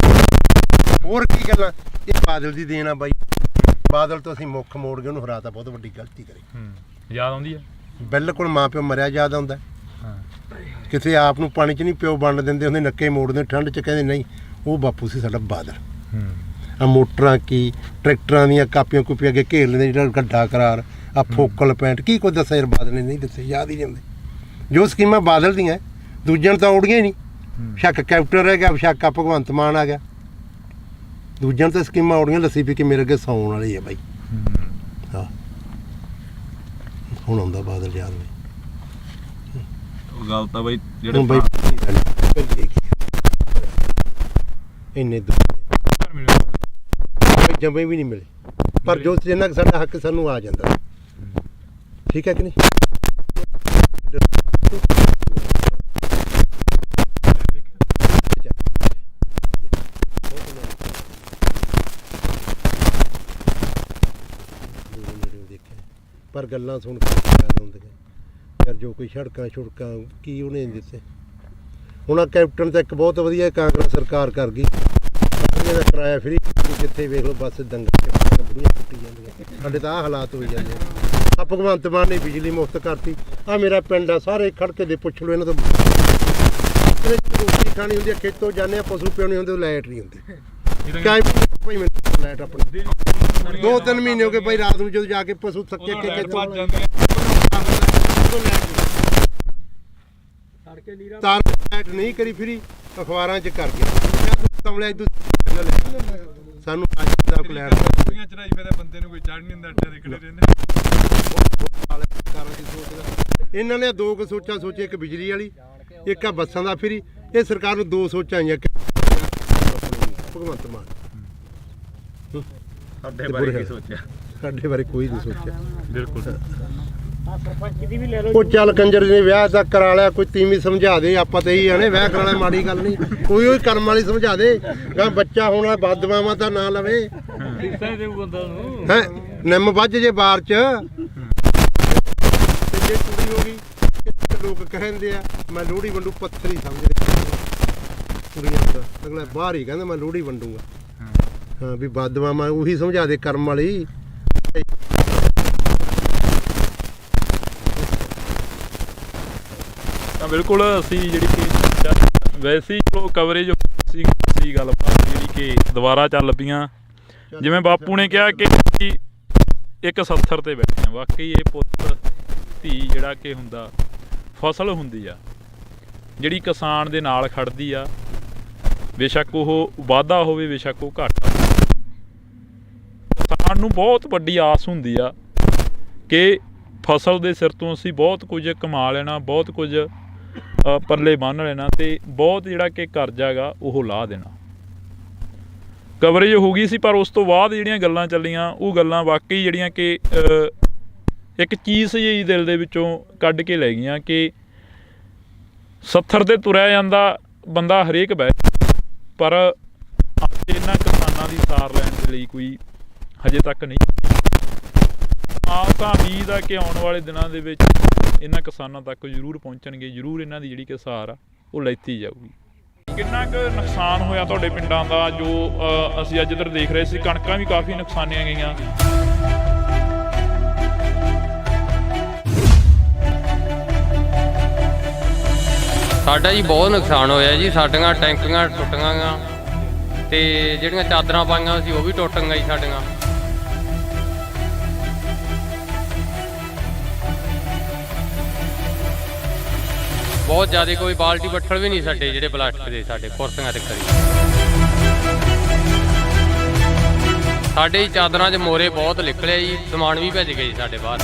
ਹੋਰ ਕੀ ਗੱਲਾਂ, ਇਹ ਬਾਦਲ ਦੀ ਦੇਣ ਆ ਬਾਈ। ਬਾਦਲ ਤੋਂ ਅਸੀਂ ਮੁੱਖ ਮੋੜ ਕੇ ਉਹਨੂੰ ਹਰਾਤਾ, ਬਹੁਤ ਵੱਡੀ ਗਲਤੀ ਕਰੀ। ਯਾਦ ਆਉਂਦੀ ਆ ਬਿਲਕੁਲ, ਮਾਂ ਪਿਓ ਮਰਿਆ ਯਾਦ ਆਉਂਦਾ। ਕਿਸੇ ਆਪ ਨੂੰ ਪਾਣੀ 'ਚ ਨਹੀਂ ਪਿਓ ਵੰਡ ਦਿੰਦੇ ਹੁੰਦੇ, ਨੱਕੇ ਮੋੜਦੇ ਠੰਡ 'ਚ, ਕਹਿੰਦੇ ਨਹੀਂ ਉਹ ਬਾਪੂ ਸੀ ਸਾਡਾ ਬਾਦਲ। ਆ ਮੋਟਰਾਂ ਕੀ ਟਰੈਕਟਰਾਂ ਦੀਆਂ ਕਾਪੀਆਂ ਕੂਪੀਆਂ ਅੱਗੇ ਘੇਰ ਲੈਂਦੇ, ਜਿਹੜਾ ਗੱਡਾ ਕਰਾਰ ਆ ਫੋਕਲ ਪੈਂਟ ਕੀ ਕੁਝ ਦੱਸਿਆ ਯਾਰ ਬਾਦਲ ਨੇ ਨਹੀਂ ਦੱਸਿਆ, ਯਾਦ ਹੀ ਨਹੀਂ ਆਉਂਦੇ। ਜੋ ਸਕੀਮਾਂ ਬਾਦਲ ਦੀਆਂ ਦੂਜਿਆਂ ਨੂੰ ਤਾਂ ਉੜੀਆਂ ਹੀ ਨਹੀਂ। ਸ਼ੱਕ ਕੈਪਟਨ ਰਹਿ ਗਿਆ, ਸ਼ੱਕ ਆ ਭਗਵੰਤ ਮਾਨ ਆ ਗਿਆ, ਦੂਜਿਆਂ ਨੂੰ ਤਾਂ ਸਕੀਮਾਂ ਉੜੀਆਂ। ਲੱਸੀ ਪੀ ਕੇ ਮੇਰੇ ਅੱਗੇ ਸੌਣ ਵਾਲੀ ਆ ਬਾਈ। ਹਾਂ, ਹੁਣ ਆਉਂਦਾ ਬਾਦਲ ਯਾਦ ਬਾਈ। ਗੱਲ ਤਾਂ ਬਾਈ ਹੁਣ ਜਿਹੜੇ ਬਾਈ ਇੰਨੇ ਜੰਮੇ ਵੀ ਨਹੀਂ ਮਿਲੇ, ਪਰ ਜੋ ਜਿੰਨਾ ਕੁ ਸਾਡਾ ਹੱਕ ਸਾਨੂੰ ਆ ਜਾਂਦਾ, ਠੀਕ ਹੈ ਕਿ ਨਹੀਂ। ਪਰ ਗੱਲਾਂ ਸੁਣ ਕੇ ਯਾਦ ਆਉਂਦੀਆਂ ਯਾਰ, ਜੋ ਕੋਈ ਸੜਕਾਂ ਕੀ ਉਹਨੇ ਦਿੱਤੇ। ਹੁਣ ਆ ਕੈਪਟਨ ਤਾਂ ਇੱਕ ਬਹੁਤ ਵਧੀਆ ਕਾਂਗਰਸ ਸਰਕਾਰ ਕਰ ਗਈ, ਦਾ ਕਿਰਾਇਆ ਫਰੀ, ਜਿੱਥੇ ਵੇਖ ਲਓ ਬੱਸ ਦੰਗਲ ਬੁੜੀਆਂ ਕੁੱਟੀ ਜਾਂਦੀਆਂ। ਸਾਡੇ ਤਾਂ ਆਹ ਹਾਲਾਤ ਹੋਈ ਜਾਂਦੇ ਆ। ਭਗਵੰਤ ਮਾਨ ਨੇ ਬਿਜਲੀ ਮੁਫਤ ਕਰਤੀ। ਆ ਮੇਰਾ ਪਿੰਡ ਆ, ਸਾਰੇ ਖੜਕੇ ਦੇ ਪੁੱਛ ਲਓ ਇਹਨਾਂ ਤੋਂ। ਰੋਟੀ ਖਾਣੀ ਹੁੰਦੀ ਆ, ਖੇਤੋਂ ਜਾਂਦੇ ਆ, ਪਸ਼ੂ ਪਿਉਣੇ ਹੁੰਦੇ, ਲਾਈਟ ਨਹੀਂ ਹੁੰਦੀ। ਭਾਈ ਮੈਨੂੰ ਲਾਈਟ ਆਪਣੀ 2-3 ਮਹੀਨੇ ਹੋ ਗਏ ਭਾਈ, ਰਾਤ ਨੂੰ ਜਦੋਂ ਜਾ ਕੇ ਪਸ਼ੂ ਥੱਕੇ ਤਾਰ ਲਾਈਟ ਨਹੀਂ ਕਰੀ ਫਰੀ, ਅਖਬਾਰਾਂ 'ਚ ਕਰ ਗਿਆ ਸਾਨੂੰ ਬੰਦੇ ਨੂੰ ਕੋਈ ਚੜ੍ਹ ਨਹੀਂ ਹੁੰਦਾ। ਇਹਨਾਂ ਨੇ ਦੋ ਕੁ ਸੋਚਾਂ ਸੋਚੀ, ਇੱਕ ਬਿਜਲੀ ਵਾਲੀ, ਇੱਕ ਆ ਬੱਸਾਂ ਦਾ ਫਰੀ। ਇਹ ਸਰਕਾਰ ਨੂੰ ਦੋ ਸੋਚਾਂ ਆਈਆਂ ਭਗਵੰਤ ਮਾਨ। ਸਾਡੇ ਬਾਰੇ ਕੀ ਸੋਚਿਆ? ਸਾਡੇ ਬਾਰੇ ਕੋਈ ਨਹੀਂ ਸੋਚਿਆ। ਬਿਲਕੁਲ। ਉਹ ਚੱਲ ਕੰਜਰ ਨੇ ਵਿਆਹ ਤਾਂ ਕਰਾ ਲਿਆ, ਕੋਈ ਤੀਵੀਂ ਸਮਝਾ ਦੇ। ਆਪਾਂ ਤਾਂ ਇਹੀ ਆਣੇ ਵਿਆਹ ਕਰਾਉਣਾ ਮਾੜੀ ਗੱਲ ਨਹੀਂ, ਕੋਈ ਉਹ ਕਰਮ ਵਾਲੀ ਸਮਝਾ ਦੇ। ਕਹਿੰਦਾ ਬੱਚਾ ਹੋਣਾ ਬਦਦੁਆਵਾਂ ਤਾਂ ਨਾ ਲਵੇ, ਹੈ ਨਿੰਮ ਵੱਜ ਜੇ ਬਾਹਰ 'ਚ। ਤੇ ਜੇ ਕੁੜੀ ਹੋ ਗਈ, ਲੋਕ ਕਹਿੰਦੇ ਆ ਮੈਂ ਲੋਹੜੀ ਵੰਡੂ, ਪੱਥਰ ਹੀ ਸਮਝਦੇ ਕੁੜੀਆਂ ਦਾ। ਅਗਲਾ ਬਾਹਰ ਹੀ ਕਹਿੰਦਾ ਮੈਂ ਲੋਹੜੀ ਵੰਡੂਗਾ। ਹਾਂ ਵੀ ਬਦਦੁਆਵਾਂ ਉਹੀ ਸਮਝਾ ਦੇ ਕਰਮ ਵਾਲੀ। ਤਾਂ ਬਿਲਕੁਲ ਅਸੀਂ ਜਿਹੜੀ ਕਿ ਵੈਸੇ ਹੀ ਚਲੋ ਕਵਰੇਜ ਸੀ ਗੱਲਬਾਤ ਜਿਹੜੀ ਕਿ ਦੁਬਾਰਾ ਚੱਲ ਪਈਆਂ। ਜਿਵੇਂ ਬਾਪੂ ਨੇ ਕਿਹਾ ਕਿ ਇੱਕ ਸੱਥਰ ਤੇ ਬੈਠੇ ਆ, ਵਾਕਈ ਇਹ ਪੁੱਤ ਧੀ ਜਿਹੜਾ ਕਿ ਹੁੰਦਾ ਫਸਲ ਹੁੰਦੀ ਆ ਜਿਹੜੀ ਕਿਸਾਨ ਦੇ ਨਾਲ ਖੜਦੀ ਆ, ਬੇਸ਼ੱਕ ਉਹ ਵਾਧਾ ਹੋਵੇ ਬੇਸ਼ੱਕ ਉਹ ਘਾਟਾ। ਕਿਸਾਨ ਨੂੰ ਬਹੁਤ ਵੱਡੀ ਆਸ ਹੁੰਦੀ ਆ ਕਿ ਫਸਲ ਦੇ ਸਿਰ ਤੋਂ ਅਸੀਂ ਬਹੁਤ ਕੁਝ ਕਮਾ ਲੈਣਾ, ਬਹੁਤ ਕੁਝ ਪੱਲੇ ਬੰਨ੍ਹ ਲੈਣਾ ਤੇ ਬਹੁਤ ਜਿਹੜਾ ਕਿ ਕਰਜ਼ਾ ਗਾ ਉਹ ਲਾਹ ਦੇਣਾ। ਕਵਰੇਜ ਹੋ ਗਈ ਸੀ, ਪਰ ਉਸ ਤੋਂ ਬਾਅਦ ਜਿਹੜੀਆਂ ਗੱਲਾਂ ਚੱਲੀਆਂ ਉਹ ਗੱਲਾਂ ਵਾਕਈ ਜਿਹੜੀਆਂ ਕਿ ਇੱਕ ਚੀਜ਼ ਜਿਹੀ ਦਿਲ ਦੇ ਵਿੱਚੋਂ ਕੱਢ ਕੇ ਲੈ ਗਈਆਂ ਕਿ ਸੱਥਰ 'ਤੇ ਤੁਰਿਆ ਜਾਂਦਾ ਬੰਦਾ ਹਰੇਕ ਬਹਿ, ਪਰ ਇਹਨਾਂ ਕਿਸਾਨਾਂ ਦੀ ਸਾਰ ਲੈਣ ਦੇ ਲਈ ਕੋਈ ਹਜੇ ਤੱਕ ਨਹੀਂ। ਆਸ ਆ ਉਮੀਦ ਆ ਕਿ ਆਉਣ ਵਾਲੇ ਦਿਨਾਂ ਦੇ ਵਿੱਚ ਇਹਨਾਂ ਕਿਸਾਨਾਂ ਤੱਕ ਜ਼ਰੂਰ ਪਹੁੰਚਣਗੇ, ਜ਼ਰੂਰ ਇਹਨਾਂ ਦੀ ਜਿਹੜੀ ਕਿ ਸਹਾਰ ਆ ਉਹ ਲੈਤੀ ਜਾਊਗੀ। ਕਿੰਨਾ ਕੁ ਨੁਕਸਾਨ ਹੋਇਆ ਤੁਹਾਡੇ ਪਿੰਡਾਂ ਦਾ ਜੋ ਅਸੀਂ ਅੱਜ ਇੱਧਰ ਦੇਖ ਰਹੇ ਸੀ? ਕਣਕਾਂ ਵੀ ਕਾਫੀ ਨੁਕਸਾਨੀਆਂ ਗਈਆਂ। ਸਾਡਾ ਜੀ ਬਹੁਤ ਨੁਕਸਾਨ ਹੋਇਆ ਜੀ। ਸਾਡੀਆਂ ਟੈਂਕੀਆਂ ਟੁੱਟੀਆਂ ਗੀਆਂ ਤੇ ਜਿਹੜੀਆਂ ਚਾਦਰਾਂ ਪਾਈਆਂ ਸੀ ਉਹ ਵੀ ਟੁੱਟ ਗਈਆਂ ਜੀ ਸਾਡੀਆਂ। ਬਹੁਤ ਜ਼ਿਆਦਾ ਕੋਈ ਬਾਲਟੀ ਬੱਠਲ ਵੀ ਨਹੀਂ ਸਾਡੇ ਜਿਹੜੇ ਪਲਾਸਟਿਕ ਦੇ ਸਾਡੇ ਕੁਰਸੀਆਂ ਤੇ ਖੜੀ। ਸਾਡੇ ਹੀ ਚਾਦਰਾਂ 'ਚ ਮੋਰੇ ਬਹੁਤ ਨਿਕਲੇ ਜੀ, ਸਮਾਨ ਵੀ ਭੱਜ ਗਏ ਜੀ ਸਾਡੇ ਬਾਹਰ।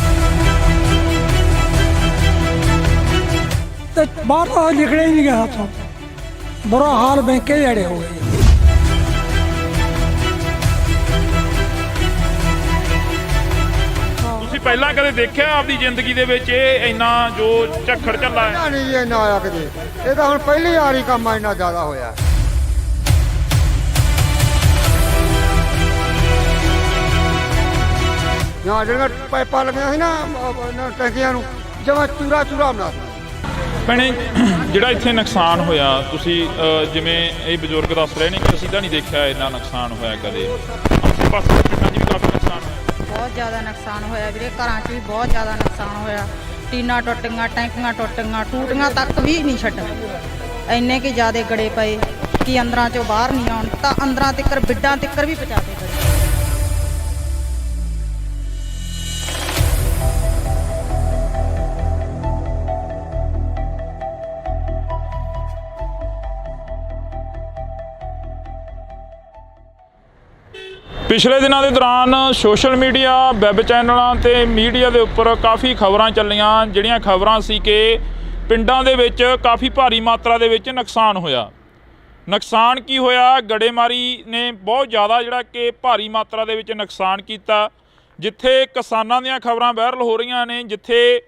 ਤੇ ਬਾਹਰ ਤਾਂ ਨਿਕਲੇ ਹੀ ਨਹੀਂ ਗਿਆ ਹੱਥੋਂ, ਬੁਰਾ ਹਾਲ ਬੈਂਕੇ ਜਿਹੜੇ ਹੋ ਗਏ। ਤੁਸੀਂ ਪਹਿਲਾਂ ਕਦੇ ਦੇਖਿਆ ਆਪਦੀ ਜ਼ਿੰਦਗੀ ਦੇ ਵਿੱਚ ਇਹ ਇੰਨਾ ਜੋ ਝੱਖੜ ਝੱਲਾ ਹੈ? ਨਹੀਂ ਜੀ ਇੰਨਾ ਆਇਆ ਕਦੇ, ਇਹ ਤਾਂ ਹੁਣ ਪਹਿਲੀ ਵਾਰੀ ਕੰਮ ਇੰਨਾ ਜ਼ਿਆਦਾ ਹੋਇਆ। ਜਾਂ ਜਿਹੜੀਆਂ ਪਾਈਪਾਂ ਲੱਗੀਆਂ ਸੀ ਨਾ ਟੈਂਕੀਆਂ ਨੂੰ, ਜਮਾਂ ਚੂਰਾ ਚੂਰਾ ਬਣਾ ਦਿੱਤਾ। ਭੈਣੇ, ਜਿਹੜਾ ਇੱਥੇ ਨੁਕਸਾਨ ਹੋਇਆ, ਤੁਸੀਂ ਜਿਵੇਂ ਇਹ ਬਜ਼ੁਰਗ ਦੱਸ ਰਹੇ ਨੇ ਕਿ ਅਸੀਂ ਤਾਂ ਨਹੀਂ ਦੇਖਿਆ ਇੰਨਾ ਨੁਕਸਾਨ ਹੋਇਆ ਕਦੇ, ਆਸੇ ਪਾਸੇ ਪਿੰਡਾਂ 'ਚ ਵੀ ਕਾਫੀ ਨੁਕਸਾਨ ਹੋਇਆ। ਬਹੁਤ ਜ਼ਿਆਦਾ ਨੁਕਸਾਨ ਹੋਇਆ ਵੀਰੇ, ਘਰਾਂ 'ਚ ਵੀ ਬਹੁਤ ਜ਼ਿਆਦਾ ਨੁਕਸਾਨ ਹੋਇਆ। ਟੀਨਾਂ ਟੁੱਟੀਆਂ, ਟੈਂਕੀਆਂ ਟੁੱਟੀਆਂ, ਟੂਟੀਆਂ ਤੱਕ ਵੀ ਨਹੀਂ ਛੱਡ। ਇੰਨੇ ਕਿ ਜ਼ਿਆਦੇ ਗੜੇ ਪਏ ਕਿ ਅੰਦਰਾਂ 'ਚੋਂ ਬਾਹਰ ਨਹੀਂ ਆਉਣ, ਤਾਂ ਅੰਦਰਾਂ ਤਿੱਕਰ ਬਿੱਡਾਂ ਤਿੱਕਰ ਵੀ ਪਹੁੰਚਾਤੇ ਗੜੇ। ਪਿਛਲੇ ਦਿਨਾਂ ਦੇ ਦੌਰਾਨ ਸੋਸ਼ਲ ਮੀਡੀਆ, ਵੈਬ ਚੈਨਲਾਂ ਤੇ ਮੀਡੀਆ ਦੇ ਉੱਪਰ ਕਾਫੀ ਖਬਰਾਂ ਚੱਲੀਆਂ, ਜਿਹੜੀਆਂ ਖਬਰਾਂ ਸੀ ਕਿ ਪਿੰਡਾਂ ਦੇ ਵਿੱਚ ਕਾਫੀ ਭਾਰੀ ਮਾਤਰਾ ਦੇ ਵਿੱਚ ਨੁਕਸਾਨ ਹੋਇਆ। ਨੁਕਸਾਨ ਕੀ ਹੋਇਆ? ਗੜੇਮਾਰੀ ਨੇ ਬਹੁਤ ਜ਼ਿਆਦਾ ਜਿਹੜਾ ਕਿ ਭਾਰੀ ਮਾਤਰਾ ਦੇ ਵਿੱਚ ਨੁਕਸਾਨ ਕੀਤਾ। ਜਿੱਥੇ ਕਿਸਾਨਾਂ ਦੀਆਂ ਖਬਰਾਂ ਵਾਇਰਲ ਹੋ ਰਹੀਆਂ ਨੇ, ਜਿੱਥੇ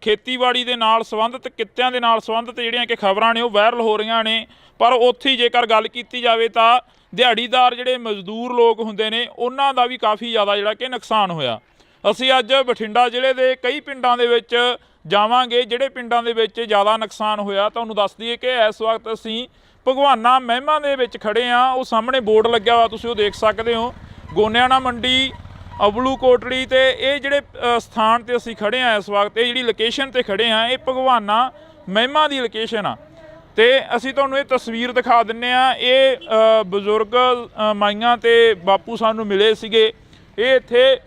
ਖੇਤੀਬਾੜੀ ਦੇ ਨਾਲ ਸੰਬੰਧਿਤ, ਕਿੱਤਿਆਂ ਦੇ ਨਾਲ ਸੰਬੰਧਿਤ ਜਿਹੜੀਆਂ ਕਿ ਖਬਰਾਂ ਨੇ ਉਹ ਵਾਇਰਲ ਹੋ ਰਹੀਆਂ ਨੇ, ਪਰ ਉੱਥੇ ਹੀ ਜੇਕਰ ਗੱਲ ਕੀਤੀ ਜਾਵੇ ਤਾਂ ਦਿਹਾੜੀਦਾਰ ਜਿਹੜੇ ਮਜ਼ਦੂਰ ਲੋਕ ਹੁੰਦੇ ਨੇ ਉਹਨਾਂ ਦਾ ਵੀ ਕਾਫੀ ਜ਼ਿਆਦਾ ਜਿਹੜਾ ਕਿ ਨੁਕਸਾਨ ਹੋਇਆ। ਅਸੀਂ ਅੱਜ ਬਠਿੰਡਾ ਜ਼ਿਲ੍ਹੇ ਦੇ ਕਈ ਪਿੰਡਾਂ ਦੇ ਵਿੱਚ ਜਾਵਾਂਗੇ, ਜਿਹੜੇ ਪਿੰਡਾਂ ਦੇ ਵਿੱਚ ਜ਼ਿਆਦਾ ਨੁਕਸਾਨ ਹੋਇਆ। ਤੁਹਾਨੂੰ ਦੱਸ ਦਈਏ ਕਿ ਇਸ ਵਕਤ ਅਸੀਂ ਭਗਵਾਨਾ ਮਹਿਮਾ ਦੇ ਵਿੱਚ ਖੜੇ ਹਾਂ। ਉਹ ਸਾਹਮਣੇ ਬੋਰਡ ਲੱਗਿਆ ਹੋਇਆ, ਤੁਸੀਂ ਉਹ ਦੇਖ ਸਕਦੇ ਹੋ, ਗੋਨਿਆਣਾ ਮੰਡੀ, ਅਬਲੂ ਕੋਟਲੀ। ਤੇ ਇਹ ਜਿਹੜੇ ਸਥਾਨ ਤੇ ਅਸੀਂ ਖੜੇ ਹਾਂ ਇਸ ਵਕਤ, ਇਹ ਜਿਹੜੀ ਲੋਕੇਸ਼ਨ ਤੇ ਖੜੇ ਹਾਂ, ਇਹ ਭਗਵਾਨਾ ਮਹਿਮਾ ਦੀ ਲੋਕੇਸ਼ਨ ਆ। ਤੇ ਅਸੀਂ ਤੁਹਾਨੂੰ ਇਹ ਤਸਵੀਰ ਦਿਖਾ ਦਿੰਨੇ ਆ। ਇਹ ਬਜ਼ੁਰਗ ਮਾਈਆਂ ਤੇ ਬਾਪੂ ਸਾਨੂੰ ਮਿਲੇ ਸੀਗੇ। ਇਹ ਇੱਥੇ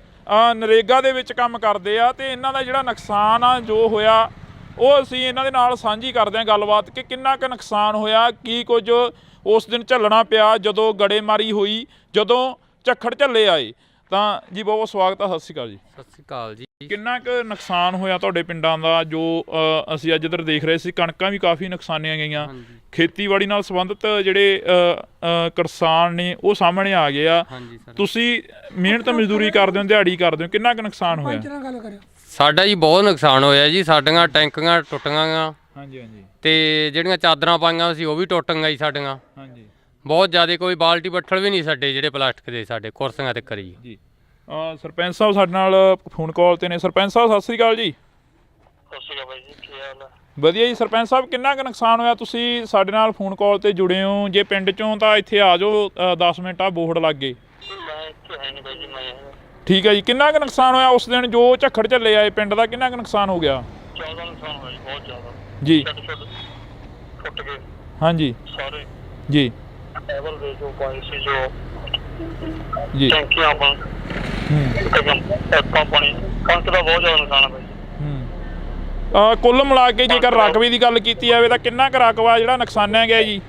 ਨਰੇਗਾ ਦੇ ਵਿੱਚ ਕੰਮ ਕਰਦੇ ਆ, ਤੇ ਇਹਨਾਂ ਦਾ ਜਿਹੜਾ ਨੁਕਸਾਨ ਆ ਜੋ ਹੋਇਆ ਉਹ ਅਸੀਂ ਇਹਨਾਂ ਦੇ ਨਾਲ ਸਾਂਝੀ ਕਰਦੇ ਹਾਂ ਗੱਲਬਾਤ, ਕਿ ਕਿੰਨਾ ਕੁ ਨੁਕਸਾਨ ਹੋਇਆ, ਕੀ ਕੁਝ ਉਸ ਦਿਨ ਝੱਲਣਾ ਪਿਆ ਜਦੋਂ ਗੜੇਮਾਰੀ ਹੋਈ, ਜਦੋਂ ਝੱਖੜ ਝੱਲੇ ਆਏ। ਤਾਂ ਜੀ ਬਹੁਤ ਬਹੁਤ ਸਵਾਗਤ ਆ, ਸਤਿ ਸ਼੍ਰੀ ਅਕਾਲ ਜੀ। ਸਤਿ ਸ਼੍ਰੀ ਅਕਾਲ ਜੀ। ਕਿੰਨਾ ਕੁ ਨੁਕਸਾਨ ਹੋਇਆ ਤੁਹਾਡੇ ਪਿੰਡਾਂ ਦਾ ਜੋ ਅਸੀਂ ਅੱਜ ਇੱਧਰ ਦੇਖ ਰਹੇ ਸੀ? ਕਣਕਾਂ ਵੀ ਕਾਫੀ ਨੁਕਸਾਨੀਆਂ ਗਈਆਂ। ਖੇਤੀਬਾੜੀ ਨਾਲ ਸੰਬੰਧਿਤ ਜਿਹੜੇ ਕਿਸਾਨ ਨੇ ਉਹ ਸਾਹਮਣੇ ਆ ਗਏ ਆ। ਤੁਸੀਂ ਮਿਹਨਤ ਮਜ਼ਦੂਰੀ ਕਰਦੇ ਹੋ, ਦਿਹਾੜੀ ਕਰਦੇ ਹੋ, ਕਿੰਨਾ ਕੁ ਨੁਕਸਾਨ ਹੋਇਆ? ਸਾਡਾ ਜੀ ਬਹੁਤ ਨੁਕਸਾਨ ਹੋਇਆ ਜੀ। ਸਾਡੀਆਂ ਟੈਂਕੀਆਂ ਟੁੱਟੀਆਂ ਗੀਆਂ ਤੇ ਜਿਹੜੀਆਂ ਚਾਦਰਾਂ ਪਾਈਆਂ ਸੀ ਉਹ ਵੀ ਟੁੱਟ ਗਈਆਂ ਜੀ ਸਾਡੀਆਂ। ਬਹੁਤ ਜ਼ਿਆਦਾ ਕੋਈ ਬਾਲਟੀ ਬੱਠਲ ਵੀ ਨਹੀਂ ਸਾਡੇ ਜਿਹੜੇ ਪਲਾਸਟਿਕ ਦੇ ਸਾਡੇ ਕੁਰਸੀਆਂ ਤੇ ਕਰੀ ਜੀ। ਸਰਪੰਚ ਸਾਹਿਬ ਸਾਡੇ ਨਾਲ ਫੋਨ ਕਾਲ ਤੇ ਨੇ। ਸਰਪੰਚ ਸਾਹਿਬ ਸਤਿ ਸ਼੍ਰੀ ਅਕਾਲ ਜੀ। ਸਤਿ ਸ਼੍ਰੀ ਅਕਾਲ ਬਾਈ ਜੀ, ਕੀ ਹਾਲ ਹੈ? ਵਧੀਆ ਜੀ। ਸਰਪੰਚ ਸਾਹਿਬ ਕਿੰਨਾ ਕੁ ਨੁਕਸਾਨ ਹੋਇਆ? ਤੁਸੀਂ ਸਾਡੇ ਨਾਲ ਫੋਨ ਕਾਲ ਤੇ ਜੁੜੇ ਹੋ, ਜੇ ਪਿੰਡ ਚੋਂ ਤਾਂ ਇੱਥੇ ਆ ਜਾਓ, 10 ਮਿੰਟ ਆ ਬੋਰਡ ਲੱਗ ਗਏ। ਮੈਂ ਇੱਥੇ ਹੈ ਨਹੀਂ ਬਾਈ ਜੀ, ਮੈਂ ਠੀਕ ਹੈ ਜੀ। ਕਿੰਨਾ ਕੁ ਨੁਕਸਾਨ ਹੋਇਆ ਉਸ ਦਿਨ ਜੋ ਝੱਖੜ ਝੱਲੇ ਆਏ ਪਿੰਡ ਦਾ? ਕਿੰਨਾ ਕੁ ਨੁਕਸਾਨ ਹੋ ਗਿਆ? ਜ਼ਿਆਦਾ ਨੁਕਸਾਨ ਹੋਇਆ ਜੀ, ਬਹੁਤ ਜ਼ਿਆਦਾ ਜੀ। ਟੁੱਟ ਗਏ ਹਾਂਜੀ ਸਾਰੇ ਜੀ। ਐਵਰ ਦੇ ਜੋ ਪਾਣੀ ਸੀ, ਜੋ ਜੀ ਟੈਂਕੀਆਂ ਪਾਣੀ, ਕਣਕ ਦਾ ਬਹੁਤ ਜ਼ਿਆਦਾ ਨੁਕਸਾਨ ਹੈ ਬਾਈ। ਕੁੱਲ ਮਿਲਾ ਕੇ ਜੇਕਰ ਰਕਬੇ ਦੀ ਗੱਲ ਕੀਤੀ ਜਾਵੇ ਤਾਂ ਕਿੰਨਾ ਕੁ ਰਕਬਾ ਜਿਹੜਾ ਨੁਕਸਾਨਿਆ ਗਿਆ ਜੀ?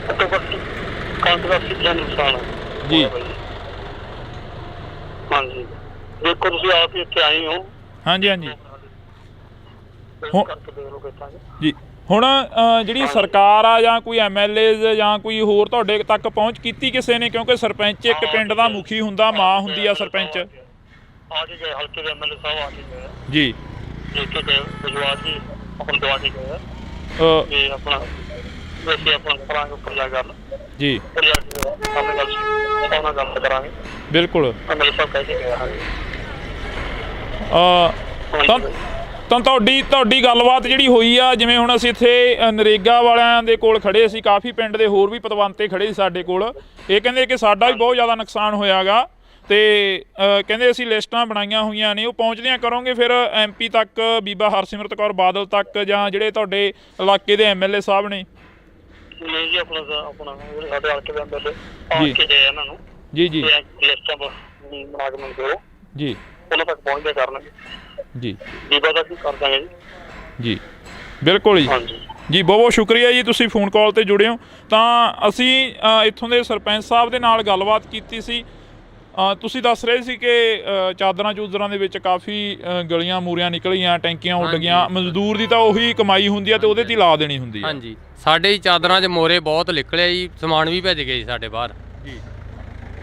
ਘੱਟੋ ਘੱਟ ਕਣਕ ਦਾ 80% ਨੁਕਸਾਨ ਹੈ ਜੀ। ਹਾਂਜੀ, ਦੇਖੋ ਤੁਸੀਂ ਆਪ ਹੀ ਇੱਥੇ ਆਏ ਹੋ। ਹਾਂਜੀ ਹਾਂਜੀ ਕਰਕੇ ਦੇਖ ਲਓ ਕਿੱਦਾਂ ਜੀ। ਹੁਣ ਜਿਹੜੀ ਸਰਕਾਰ ਆ ਜਾਂ ਕੋਈ MLA ਜਾਂ ਕੋਈ ਹੋਰ ਤੁਹਾਡੇ ਤੱਕ ਪਹੁੰਚ ਕੀਤੀ ਕਿਸੇ ਨੇ? ਕਿਉਂਕਿ ਸਰਪੰਚ ਇੱਕ ਪਿੰਡ ਦਾ ਮੁਖੀ ਹੁੰਦਾ, ਮਾਂ ਹੁੰਦੀ ਆ ਸਰਪੰਚ। ਆ ਕੇ ਗਏ, ਹਲਕੇ ਦੇ MLA ਸਾਹਿਬ ਆ ਕੇ ਗਏ ਜੀ। ਦੇਖ ਕੇ ਗਏ, ਵਿਜਵਾਸ ਜੀ ਆਪਣਾ ਦਵਾ ਕੇ ਗਏ ਤੇ ਆਪਣਾ ਵੈਸੇ ਆਪਾਂ ਕਰਾਂਗੇ ਉੱਪਰ ਜਾ ਗੱਲ ਜੀ ਉੱਪਰ ਜਾ ਕੇ ਆਪਣੇ ਗੱਲ ਉਹਨਾਂ ਨਾਲ ਗੱਲ ਕਰਾਂਗੇ ਬਿਲਕੁਲ। ਮੇਰੇ ਸਾਹਿਬ ਕਹਿ ਕੇ ਗਿਆ ਹਾਂਜੀ ਤਾਂ ਤੁਹਾਡੀ ਗੱਲਬਾਤ ਜਿਹੜੀ ਹੋਈ ਆ, ਜਿਵੇਂ ਹੁਣ ਅਸੀਂ ਇੱਥੇ ਨਰੇਗਾ ਵਾਲਿਆਂ ਦੇ ਕੋਲ ਖੜੇ ਸੀ, ਕਾਫੀ ਪਿੰਡ ਦੇ ਹੋਰ ਵੀ ਪਤਵੰਤੇ ਖੜੇ ਸੀ ਸਾਡੇ ਕੋਲ, ਇਹ ਕਹਿੰਦੇ ਕਿ ਸਾਡਾ ਵੀ ਬਹੁਤ ਜ਼ਿਆਦਾ ਨੁਕਸਾਨ ਹੋਇਆਗਾ ਤੇ ਕਹਿੰਦੇ ਅਸੀਂ ਲਿਸਟਾਂ ਬਣਾਈਆਂ ਹੋਈਆਂ ਨੇ, ਉਹ ਪਹੁੰਚਦੀਆਂ ਕਰੋਗੇ ਫਿਰ MP ਤੱਕ, ਬੀਬਾ ਹਰਸਿਮਰਤ ਕੌਰ ਬਾਦਲ ਤੱਕ, ਜਾਂ ਜਿਹੜੇ ਤੁਹਾਡੇ ਇਲਾਕੇ ਦੇ MLA ਸਾਹਿਬ ਨੇ? ਨਹੀਂ ਜੀ ਆਪਣਾ ਸਾਡੇ ਹਲਕੇ ਦੇ ਅੰਦਰ ਆ ਕੇ ਗਏ ਇਹਨਾਂ ਨੂੰ ਜੀ ਜੀ ਲਿਸਟਾਂ ਬਣਾ ਕੇ ਮੰਗੋ ਜੀ, ਉਹਨਾਂ ਤੱਕ ਪਹੁੰਚਦੇ ਕਰਨਗੇ ਜੀ ਬੀਬਾ ਦਾ ਕੀ ਕਰ ਦਾਂਗੇ ਜੀ ਬਿਲਕੁਲ ਜੀ ਜੀ। ਬਹੁਤ ਬਹੁਤ ਸ਼ੁਕਰੀਆ ਜੀ, ਤੁਸੀਂ ਫੋਨ ਕਾਲ ਤੇ ਜੁੜੇ ਹੋ। ਤਾਂ ਅਸੀਂ ਇੱਥੋਂ ਦੇ ਸਰਪੰਚ ਸਾਹਿਬ ਦੇ ਨਾਲ ਗੱਲਬਾਤ ਕੀਤੀ ਸੀ। ਤੁਸੀਂ ਦੱਸ ਰਹੇ ਸੀ ਕਿ ਚਾਦਰਾਂ ਚੂਦਰਾਂ ਦੇ ਵਿੱਚ ਕਾਫੀ ਗਲੀਆਂ ਮੂਰੀਆਂ ਨਿਕਲੀਆਂ, ਟੈਂਕੀਆਂ ਉੱਡ ਗਈਆਂ। ਮਜ਼ਦੂਰ ਦੀ ਤਾਂ ਉਹੀ ਕਮਾਈ ਹੁੰਦੀ ਆ ਤੇ ਉਹਦੇ 'ਤੇ ਹੀ ਲਾ ਦੇਣੀ ਹੁੰਦੀ ਆ। ਹਾਂਜੀ, ਸਾਡੇ ਹੀ ਚਾਦਰਾਂ 'ਚ ਮੋਰੇ ਬਹੁਤ ਨਿਕਲੇ ਜੀ, ਸਮਾਨ ਵੀ ਭੇਜ ਗਏ ਜੀ ਸਾਡੇ ਬਾਹਰ ਜੀ।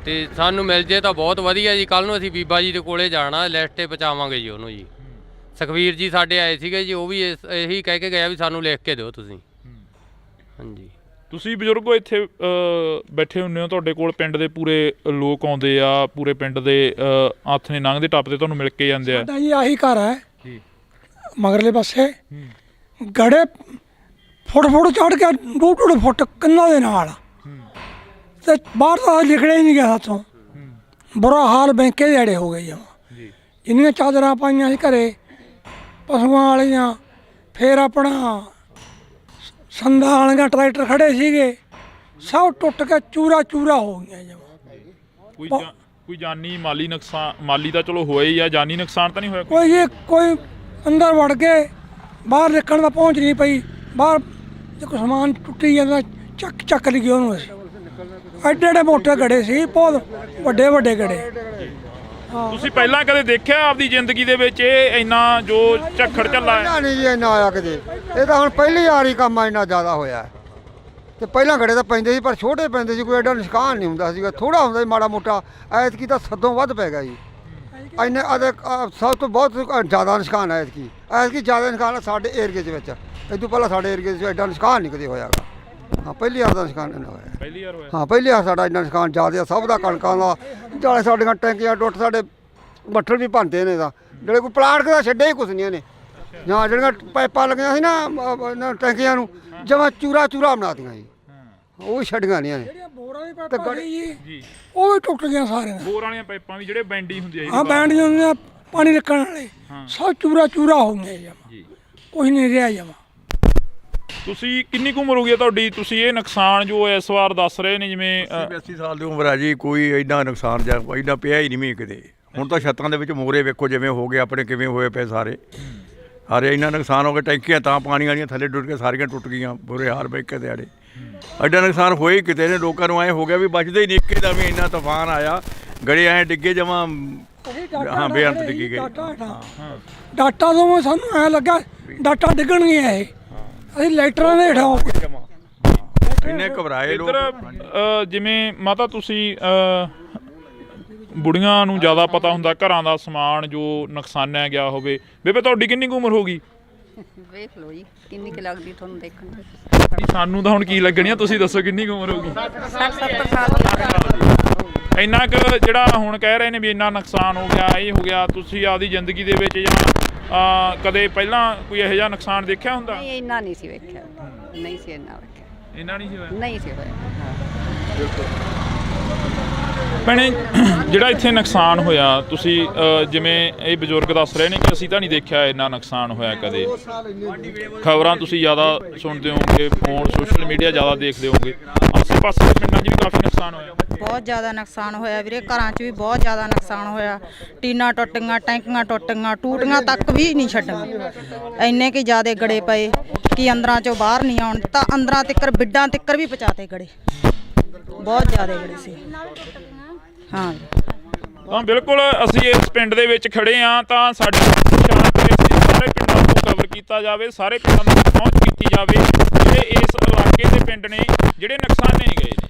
ਤੇ ਸਾਨੂੰ ਮਿਲ ਜੇ ਤਾਂ ਬਹੁਤ ਵਧੀਆ ਜੀ। ਕੱਲ ਨੂੰ ਅਸੀਂ ਬੀਬਾ ਜੀ ਦੇ ਕੋਲੇ ਜਾਣਾ, ਲਿਸਟ 'ਤੇ ਪਹੁੰਚਾਵਾਂਗੇ ਜੀ ਉਹਨੂੰ ਜੀ। ਸੁਖਵੀਰ ਜੀ ਸਾਡੇ ਆਏ ਸੀਗੇ ਜੀ, ਉਹ ਵੀ ਇਹੀ ਕਹਿ ਕੇ ਗਿਆ ਵੀ ਸਾਨੂੰ ਲਿਖ ਕੇ ਦਿਓ ਤੁਸੀਂ। ਹਾਂਜੀ, ਤੁਸੀਂ ਬਜ਼ੁਰਗੋ ਇੱਥੇ ਬੈਠੇ ਹੁੰਦੇ ਹੋ, ਤੁਹਾਡੇ ਕੋਲ ਪਿੰਡ ਦੇ ਪੂਰੇ ਲੋਕ ਆਉਂਦੇ ਆ, ਪੂਰੇ ਪਿੰਡ ਦੇ ਹੱਥ ਨੇ ਲੰਘਦੇ ਟੱਪਦੇ ਤੁਹਾਨੂੰ ਮਿਲ ਕੇ ਜਾਂਦੇ ਆ। ਸਾਡਾ ਜੀ ਆਹੀ ਘਰ ਹੈ ਜੀ, ਮਗਰਲੇ ਪਾਸੇ ਗੜੇ ਫੁੱਟ ਚੜ ਕੇ 2-2 ਫੁੱਟ ਕੰਨਾਂ ਦੇ ਨਾਲ, ਤੇ ਬਾਹਰ ਤਾਂ ਨਿਕਲਿਆ ਹੀ ਨਹੀਂ ਗਿਆ ਸਾਥੋਂ। ਬੁਰਾ ਹਾਲ ਬੈਂਕੇ ਦੇ ਅੜੇ ਹੋ ਗਏ ਜਮਾਂ। ਜਿੰਨੀਆਂ ਚਾਦਰਾਂ ਪਾਈਆਂ ਸੀ ਘਰੇ ਪਸ਼ੂਆਂ ਵਾਲੀਆਂ, ਫਿਰ ਆਪਣਾ ਸੰਦਾਂ ਵਾਲੀਆਂ ਟਰੈਕਟਰ ਖੜੇ ਸੀਗੇ, ਸਭ ਟੁੱਟ ਕੇ ਚੂਰਾ ਚੂਰਾ ਹੋ ਗਈਆਂ ਜਮਾਂ। ਕੋਈ ਜਾਨੀ ਮਾਲੀ ਨੁਕਸਾਨ? ਮਾਲੀ ਤਾਂ ਚਲੋ ਹੋਇਆ ਹੀ ਆ, ਜਾਨੀ ਨੁਕਸਾਨ ਤਾਂ ਨਹੀਂ ਹੋਇਆ ਕੋਈ ਅੰਦਰ ਵੜ ਕੇ ਬਾਹਰ ਨਿਕਲਣ ਦਾ ਪਹੁੰਚ ਨਹੀਂ ਪਈ। ਬਾਹਰ ਕੋਈ ਸਮਾਨ ਟੁੱਟੀ ਜਾਂਦਾ, ਚੱਕ ਲਈ ਉਹਨੂੰ। ਅਸੀਂ ਐਡੇ ਮੋਟੇ ਗੜੇ ਸੀ, ਬਹੁਤ ਵੱਡੇ ਗੜੇ। ਤੁਸੀਂ ਪਹਿਲਾਂ ਕਦੇ ਦੇਖਿਆ ਆਪਦੀ ਜ਼ਿੰਦਗੀ ਦੇ ਵਿੱਚ ਇਹ ਇੰਨਾ ਜੋ ਝੱਖੜ ਝੱਲਾ ਹੈ? ਨਹੀਂ ਜੀ, ਇੰਨਾ ਆਇਆ ਕਦੇ। ਇਹ ਤਾਂ ਹੁਣ ਪਹਿਲੀ ਵਾਰ ਹੀ ਕੰਮ ਇੰਨਾ ਜ਼ਿਆਦਾ ਹੋਇਆ। ਤੇ ਪਹਿਲਾਂ ਗੜੇ ਤਾਂ ਪੈਂਦੇ ਸੀ, ਪਰ ਛੋਟੇ ਪੈਂਦੇ ਸੀ, ਕੋਈ ਐਡਾ ਨੁਕਸਾਨ ਨਹੀਂ ਹੁੰਦਾ ਸੀਗਾ, ਥੋੜਾ ਹੁੰਦਾ ਸੀ ਮਾੜਾ ਮੋਟਾ। ਐਤਕੀ ਤਾਂ ਸਦੋਂ ਵੱਧ ਪੈ ਗਿਆ ਜੀ। ਇੰਨੇ ਸਭ ਤੋਂ ਬਹੁਤ ਜ਼ਿਆਦਾ ਨੁਕਸਾਨ ਹੈ ਐਤਕੀ ਜ਼ਿਆਦਾ ਨੁਕਸਾਨ ਸਾਡੇ ਏਰੀਏ ਦੇ ਵਿੱਚ। ਇਹ ਤੋਂ ਪਹਿਲਾਂ ਸਾਡੇ ਏਰੀਏ 'ਚ ਐਡਾ ਨੁਕਸਾਨ ਨਹੀਂ ਕਦੇ ਹੋਇਆਗਾ। ਹਾਂ, ਪਹਿਲੀ ਵਾਰ ਦਾ ਨੁਕਸਾਨ ਇੰਨਾ ਹੋਇਆ। ਪਹਿਲੀ ਵਾਰ ਹੋਇਆ? ਹਾਂ, ਪਹਿਲੀ ਵਾਰ ਸਾਡਾ ਇੰਨਾ ਨੁਕਸਾਨ ਜ਼ਿਆਦਾ ਸਭ ਦਾ, ਕਣਕਾਂ ਦਾ, ਨਾਲੇ ਸਾਡੀਆਂ ਟੈਂਕੀਆਂ ਟੁੱਟ, ਸਾਡੇ ਬੱਠਲ ਵੀ ਭੰਨਦੇ ਨੇ। ਤਾਂ ਜਿਹੜੇ ਕੋਈ ਪਲਾਟ ਦਾ ਛੱਡਿਆ ਹੀ ਕੁਛ ਨਹੀਂ ਇਹਨੇ। ਜਾਂ ਜਿਹੜੀਆਂ ਪਾਈਪਾਂ ਲੱਗੀਆਂ ਸੀ ਨਾ ਟੈਂਕੀਆਂ ਨੂੰ, ਜਮਾਂ ਚੂਰਾ ਬਣਾਤੀਆਂ ਜੀ, ਉਹ ਵੀ ਛੱਡੀਆਂ ਨਹੀਂ ਇਹਨੇ। ਤੇ ਗੜੀ ਜੀ ਉਹ ਵੀ ਟੁੱਟ ਗਈਆਂ ਸਾਰੀਆਂ। ਬੋਰ ਵਾਲੀਆਂ ਪਾਈਪਾਂ ਵੀ ਜਿਹੜੇ ਬੈਂਡੀ ਹੁੰਦੀ ਆ, ਹਾਂ ਬੈਂਡੀਆਂ ਹੁੰਦੀਆਂ, ਪਾਣੀ ਰੱਖਣ ਵਾਲੇ, ਸਭ ਚੂਰਾ ਹੋ ਗਏ ਜਮਾਂ, ਕੁਛ ਨਹੀਂ ਰਿਹਾ ਜਮਾਂ। ਤੁਸੀਂ ਕਿੰਨੀ ਕੁ ਉਮਰ ਹੋ ਗਈ ਤੁਹਾਡੀ? ਤੁਸੀਂ ਇਹ ਨੁਕਸਾਨ ਜੋ ਇਸ ਵਾਰ ਦੱਸ ਰਹੇ ਨੇ, ਜਿਵੇਂ 80 ਸਾਲ ਦੀ ਉਮਰ ਆ ਜੀ, ਕੋਈ ਐਡਾ ਨੁਕਸਾਨ ਜਾਂ ਐਡਾ ਪਿਆ ਹੀ ਨਹੀਂ ਮੀਂਹ ਕਿਤੇ। ਹੁਣ ਤਾਂ ਛੱਤਾਂ ਦੇ ਵਿੱਚ ਮੋਰੇ ਵੇਖੋ ਜਿਵੇਂ ਹੋ ਗਏ ਆਪਣੇ, ਕਿਵੇਂ ਹੋਏ ਪਏ ਸਾਰੇ ਇੰਨਾ ਨੁਕਸਾਨ ਹੋ ਗਿਆ। ਟੈਂਕੀਆਂ ਤਾਂ ਪਾਣੀ ਵਾਲੀਆਂ ਥੱਲੇ ਡੁੱਟ ਕੇ ਸਾਰੀਆਂ ਟੁੱਟ ਗਈਆਂ, ਬੁਰੇ ਹਾਲ ਬੈਂਕੇ ਦੇ ਆੜੇ। ਐਡਾ ਨੁਕਸਾਨ ਹੋਏ ਹੀ ਕਿਤੇ ਨੇ। ਲੋਕਾਂ ਨੂੰ ਐਂ ਹੋ ਗਿਆ ਵੀ ਬਚਦੇ ਹੀ ਨਹੀਂ। ਇੱਕੇ ਦਾ ਵੀ ਇੰਨਾ ਤੂਫਾਨ ਆਇਆ, ਗੜੇ ਐਂ ਡਿੱਗੇ ਜਮਾਂ, ਹਾਂ ਬੇਅੰਤ ਡਿੱਗੀ ਗਏ। ਡਾਟਾ ਤੋਂ ਸਾਨੂੰ ਐਂ ਲੱਗਾ ਡਾਟਾ ਡਿੱਗਣਗੀਆਂ ਇਹ, ਅਸੀਂ ਲਾਈਟਰਾਂ ਦੇ ਹੇਠਾਂ ਹੋ ਗਏ। ਇੰਨੇ ਘਬਰਾਏ ਲੋਕ। ਜਿਵੇਂ ਮਾਤਾ ਤੁਸੀਂ ਬੁੜੀਆਂ ਨੂੰ ਜ਼ਿਆਦਾ ਪਤਾ ਹੁੰਦਾ ਘਰਾਂ ਦਾ ਸਮਾਨ ਜੋ ਨੁਕਸਾਨਿਆ ਗਿਆ ਹੋਵੇ। ਬੇਬੇ ਤੁਹਾਡੀ ਕਿੰਨੀ ਕੁ ਉਮਰ ਹੋ ਗਈ? ਵੇਖ ਲਓ ਜੀ ਕਿੰਨੀ ਕੁ ਲੱਗਦੀ ਤੁਹਾਨੂੰ ਦੇਖਣ ਵਿੱਚ। ਸਾਨੂੰ ਤਾਂ ਹੁਣ ਕੀ ਲੱਗਣੀ ਆ, ਤੁਸੀਂ ਦੱਸੋ ਕਿੰਨੀ ਕੁ ਉਮਰ ਹੋ ਗਈ? 60-70 ਸਾਲ। ਇੰਨਾ ਕੁ ਜਿਹੜਾ ਹੁਣ ਕਹਿ ਰਹੇ ਨੇ ਵੀ ਇੰਨਾ ਨੁਕਸਾਨ ਹੋ ਗਿਆ, ਇਹ ਹੋ ਗਿਆ, ਤੁਸੀਂ ਆਪਦੀ ਜ਼ਿੰਦਗੀ ਦੇ ਵਿੱਚ ਜਾਂ ਕਦੇ ਪਹਿਲਾਂ ਕੋਈ ਇਹੋ ਜਿਹਾ ਨੁਕਸਾਨ ਦੇਖਿਆ ਹੁੰਦਾ? ਨਹੀਂ, ਇੰਨਾ ਨਹੀਂ ਸੀ ਵੇਖਿਆ, ਨਹੀਂ ਸੀ ਇੰਨਾ ਵੇਖਿਆ, ਇੰਨਾ ਨਹੀਂ ਸੀ ਹੋਇਆ? ਨਹੀਂ ਸੀ ਹੋਇਆ। ਭੈਣੇ, ਜਿਹੜਾ ਇੱਥੇ ਨੁਕਸਾਨ ਹੋਇਆ, ਤੁਸੀਂ ਜਿਵੇਂ ਇਹ ਬਜ਼ੁਰਗ ਦੱਸ ਰਹੇ ਨੇ ਕਿ ਅਸੀਂ ਤਾਂ ਨਹੀਂ ਦੇਖਿਆ ਇੰਨਾ ਨੁਕਸਾਨ ਹੋਇਆ ਕਦੇ। ਖਬਰਾਂ ਤੁਸੀਂ ਜ਼ਿਆਦਾ ਸੁਣਦੇ ਹੋਵੋਗੇ, ਫੋਨ ਸੋਸ਼ਲ ਮੀਡੀਆ ਜ਼ਿਆਦਾ ਦੇਖਦੇ ਹੋਵੋਗੇ, ਆਸੇ ਪਾਸੇ ਦੇ ਪਿੰਡਾਂ 'ਚ ਵੀ ਕਾਫੀ ਨੁਕਸਾਨ ਹੋਇਆ। ਬਹੁਤ ਜ਼ਿਆਦਾ ਨੁਕਸਾਨ ਹੋਇਆ ਵੀਰੇ, ਘਰਾਂ 'ਚ ਵੀ ਬਹੁਤ ਜ਼ਿਆਦਾ ਨੁਕਸਾਨ ਹੋਇਆ। ਟੀਨਾਂ ਟੁੱਟ ਗਈਆਂ, ਟੈਂਕੀਆਂ ਟੁੱਟ ਗਈਆਂ, ਟੂਟੀਆਂ ਤੱਕ ਵੀ ਨਹੀਂ ਛੱਡੀਆਂ। ਇੰਨੇ ਕਿ ਜ਼ਿਆਦਾ ਗੜੇ ਪਏ ਕਿ ਅੰਦਰਾਂ 'ਚੋਂ ਬਾਹਰ ਨਹੀਂ ਆਉਣ ਤਾਂ ਅੰਦਰਾਂ ਤਿੱਕਰ, ਬਿੱਡਾਂ ਤਿੱਕਰ ਵੀ ਪਹੁੰਚਾਤੇ ਗੜੇ, ਬਹੁਤ ਜ਼ਿਆਦਾ ਗੜੇ ਸੀ। ਹਾਂ ਤਾਂ ਬਿਲਕੁਲ ਅਸੀਂ ਇਸ ਪਿੰਡ ਦੇ ਵਿੱਚ ਖੜੇ ਹਾਂ, ਤਾਂ ਸਾਡੀ ਸਾਰੇ ਪਿੰਡਾਂ ਨੂੰ ਕਵਰ ਕੀਤਾ ਜਾਵੇ, ਸਾਰੇ ਪਿੰਡਾਂ ਨੂੰ ਪਹੁੰਚ ਕੀਤੀ ਜਾਵੇ ਜਿਹੜੇ ਇਸ ਇਲਾਕੇ ਦੇ ਪਿੰਡ ਨੇ ਜਿਹੜੇ ਨੁਕਸਾਨੇ ਗਏ ਨੇ।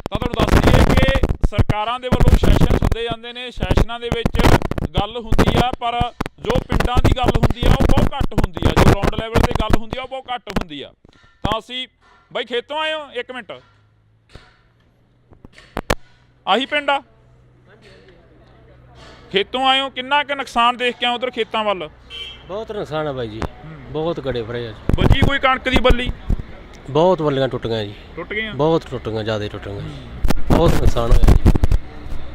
ਤਾਂ ਤੁਹਾਨੂੰ ਦੱਸ ਦਈਏ ਕਿ ਸਰਕਾਰਾਂ ਦੇ ਵੱਲੋਂ ਸੈਸ਼ਨ ਹੁੰਦੇ ਜਾਂਦੇ ਨੇ, ਸੈਸ਼ਨਾਂ ਦੇ ਵਿੱਚ ਗੱਲ ਹੁੰਦੀ ਆ, ਪਰ ਜੋ ਪਿੰਡਾਂ ਦੀ ਗੱਲ ਹੁੰਦੀ ਆ ਉਹ ਬਹੁਤ ਘੱਟ ਹੁੰਦੀ ਆ, ਜੋ ਗਰਾਊਂਡ ਲੈਵਲ ਤੇ ਗੱਲ ਹੁੰਦੀ ਆ ਉਹ ਬਹੁਤ ਘੱਟ ਹੁੰਦੀ ਆ। ਤਾਂ ਅਸੀਂ ਬਾਈ ਖੇਤੋਂ ਆਏ ਹੋ? ਇੱਕ ਮਿੰਟ, ਆਹੀ ਪਿੰਡ ਆ? ਖੇਤੋਂ ਆਏ ਹੋ, ਕਿੰਨਾ ਕੁ ਨੁਕਸਾਨ ਦੇਖ ਕੇ ਆਏ ਉਧਰ ਖੇਤਾਂ ਵੱਲ? ਬਹੁਤ ਨੁਕਸਾਨ ਆ ਬਾਈ ਜੀ, ਬਹੁਤ ਗੜੇ ਫਰੇ ਆ। ਬਚੀ ਕੋਈ ਕਣਕ ਦੀ ਬੱਲੀ? ਬਹੁਤ ਬੱਲੀਆਂ ਟੁੱਟ ਗਈਆਂ ਜੀ, ਟੁੱਟ ਗਈਆਂ, ਬਹੁਤ ਟੁੱਟ ਗਈਆਂ, ਜ਼ਿਆਦਾ ਟੁੱਟ ਗਈਆਂ ਜੀ, ਬਹੁਤ ਨੁਕਸਾਨ ਹੋਇਆ ਜੀ।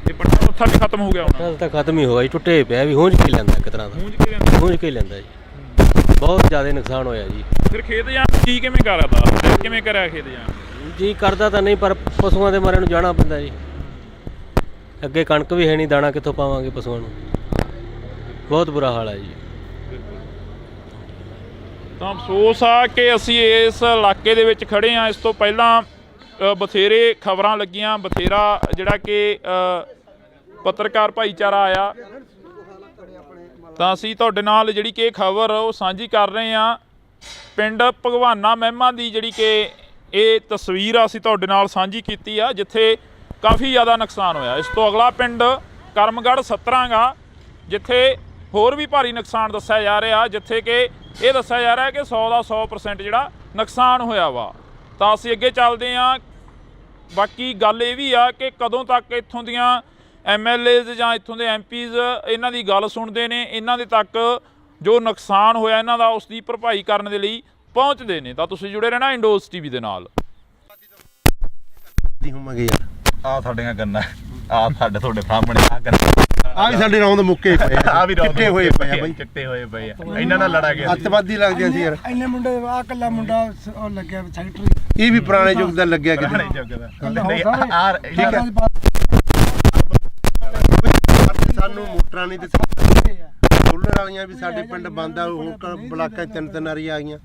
ਤੇ ਪੱਟਾ ਉੱਥਾ ਵੀ ਖਤਮ ਹੋ ਗਿਆ ਹੁਣ? ਨਾਲ ਤਾਂ ਖਤਮ ਹੀ ਹੋਇਆ ਜੀ, ਟੁੱਟੇ ਪਿਆ ਵੀ, ਹੂੰਝ ਕੇ ਲੈਂਦਾ ਇੱਕ ਤਰ੍ਹਾਂ ਦਾ, ਹੂੰਝ ਕੇ ਲੈਂਦਾ ਜੀ, ਬਹੁਤ ਜ਼ਿਆਦਾ ਨੁਕਸਾਨ ਹੋਇਆ ਜੀ। ਫਿਰ ਖੇਤ ਜਾਣ ਜੀ ਕਿਵੇਂ ਕਰਦਾ, ਕਿਵੇਂ ਕਰਿਆ ਖੇਤ ਜਾਣ? ਜੀ ਕਰਦਾ ਤਾਂ ਨਹੀਂ, ਪਰ ਪਸ਼ੂਆਂ ਦੇ ਮਾਰੇ ਨੂੰ ਜਾਣਾ ਪੈਂਦਾ ਜੀ, ਅੱਗੇ ਕਣਕ ਵੀ ਹੈ ਨਹੀਂ, ਦਾਣਾ ਕਿੱਥੋਂ ਪਾਵਾਂਗੇ ਪਸ਼ੂਆਂ ਨੂੰ, ਬਹੁਤ ਬੁਰਾ ਹਾਲ ਹੈ ਜੀ। ਤਾਂ ਅਫਸੋਸ ਆ ਕਿ ਅਸੀਂ ਇਸ ਇਲਾਕੇ ਦੇ ਵਿੱਚ ਖੜੇ ਹਾਂ। ਇਸ ਤੋਂ ਪਹਿਲਾਂ ਬਥੇਰੇ ਖਬਰਾਂ ਲੱਗੀਆਂ, ਬਥੇਰਾ ਜਿਹੜਾ ਕਿ ਪੱਤਰਕਾਰ ਭਾਈਚਾਰਾ ਆਇਆ, ਤਾਂ ਅਸੀਂ ਤੁਹਾਡੇ ਨਾਲ ਜਿਹੜੀ ਕਿ ਖਬਰ ਉਹ ਸਾਂਝੀ ਕਰ ਰਹੇ ਹਾਂ। ਪਿੰਡ ਭਗਵਾਨਾ ਮਹਿਮਾ ਦੀ ਜਿਹੜੀ ਕਿ ਇਹ ਤਸਵੀਰ ਆ ਅਸੀਂ ਤੁਹਾਡੇ ਨਾਲ ਸਾਂਝੀ ਕੀਤੀ ਆ, ਜਿੱਥੇ ਕਾਫੀ ਜ਼ਿਆਦਾ ਨੁਕਸਾਨ ਹੋਇਆ। ਇਸ ਤੋਂ ਅਗਲਾ ਪਿੰਡ ਕਰਮਗੜ੍ਹ 17 ਗਾ, ਜਿੱਥੇ ਹੋਰ ਵੀ ਭਾਰੀ ਨੁਕਸਾਨ ਦੱਸਿਆ ਜਾ ਰਿਹਾ, ਜਿੱਥੇ ਕਿ ਇਹ ਦੱਸਿਆ ਜਾ ਰਿਹਾ ਕਿ 100 ਦਾ 100% ਜਿਹੜਾ ਨੁਕਸਾਨ ਹੋਇਆ ਵਾ। ਤਾਂ ਅਸੀਂ ਅੱਗੇ ਚੱਲਦੇ ਹਾਂ। ਬਾਕੀ ਗੱਲ ਇਹ ਵੀ ਆ ਕਿ ਕਦੋਂ ਤੱਕ ਇੱਥੋਂ ਦੀਆਂ MLAs ਜਾਂ ਇੱਥੋਂ ਦੇ MPs ਇਹਨਾਂ ਦੀ ਗੱਲ ਸੁਣਦੇ ਨੇ, ਇਹਨਾਂ ਦੇ ਤੱਕ ਜੋ ਨੁਕਸਾਨ ਹੋਇਆ ਇਹਨਾਂ ਦਾ ਉਸ ਦੀ ਭਰਪਾਈ ਕਰਨ ਦੇ ਲਈ ਪਹੁੰਚਦੇ ਨੇ। ਤਾਂ ਤੁਸੀਂ ਜੁੜੇ ਰਹਿਣਾ ਇੰਡੋਜ਼ TV ਦੇ ਨਾਲ। ਆ ਸਾਡੀਆਂ ਗੰਨਾ, ਆ ਸਾਡੇ ਤੁਹਾਡੇ ਸਾਹਮਣੇ ਆ ਗੰਨਾ, ਆ ਵੀ ਸਾਡੇ ਰੌਂਦ ਮੁੱਕੇ ਪਏ ਆ, ਵੀ ਚਿੱਟੇ ਹੋਏ ਪਏ ਆ ਬਾਈ, ਚਿੱਟੇ ਹੋਏ ਪਏ ਆ, ਇਹਨਾਂ ਨਾਲ ਲੜਾ ਗਿਆ ਅੱਤਵਾਦੀ ਲੱਗਦੇ ਸੀ ਯਾਰ। ਇੰਨੇ ਮੁੰਡੇ ਆ ਕੱਲਾ ਮੁੰਡਾ ਉਹ ਲੱਗਿਆ ਸੈਕਟਰੀ, ਇਹ ਵੀ ਪੁਰਾਣੇ ਯੁੱਗ ਦਾ ਲੱਗਿਆ ਕਿਤੇ। ਨਹੀਂ ਆ ਠੀਕ ਹੈ, ਸਾਨੂੰ ਮੋਟਰਾਂ ਨਹੀਂ ਦਿੱਤੀ, ਸੋਲਰ ਵਾਲੀਆਂ ਵੀ ਸਾਡੇ ਪਿੰਡ ਬੰਦ ਆ, ਹੁਣ ਬਲਾਕਾਂ 'ਚ ਤਿੰਨ ਵਾਰੀ ਆ ਗਈਆਂ।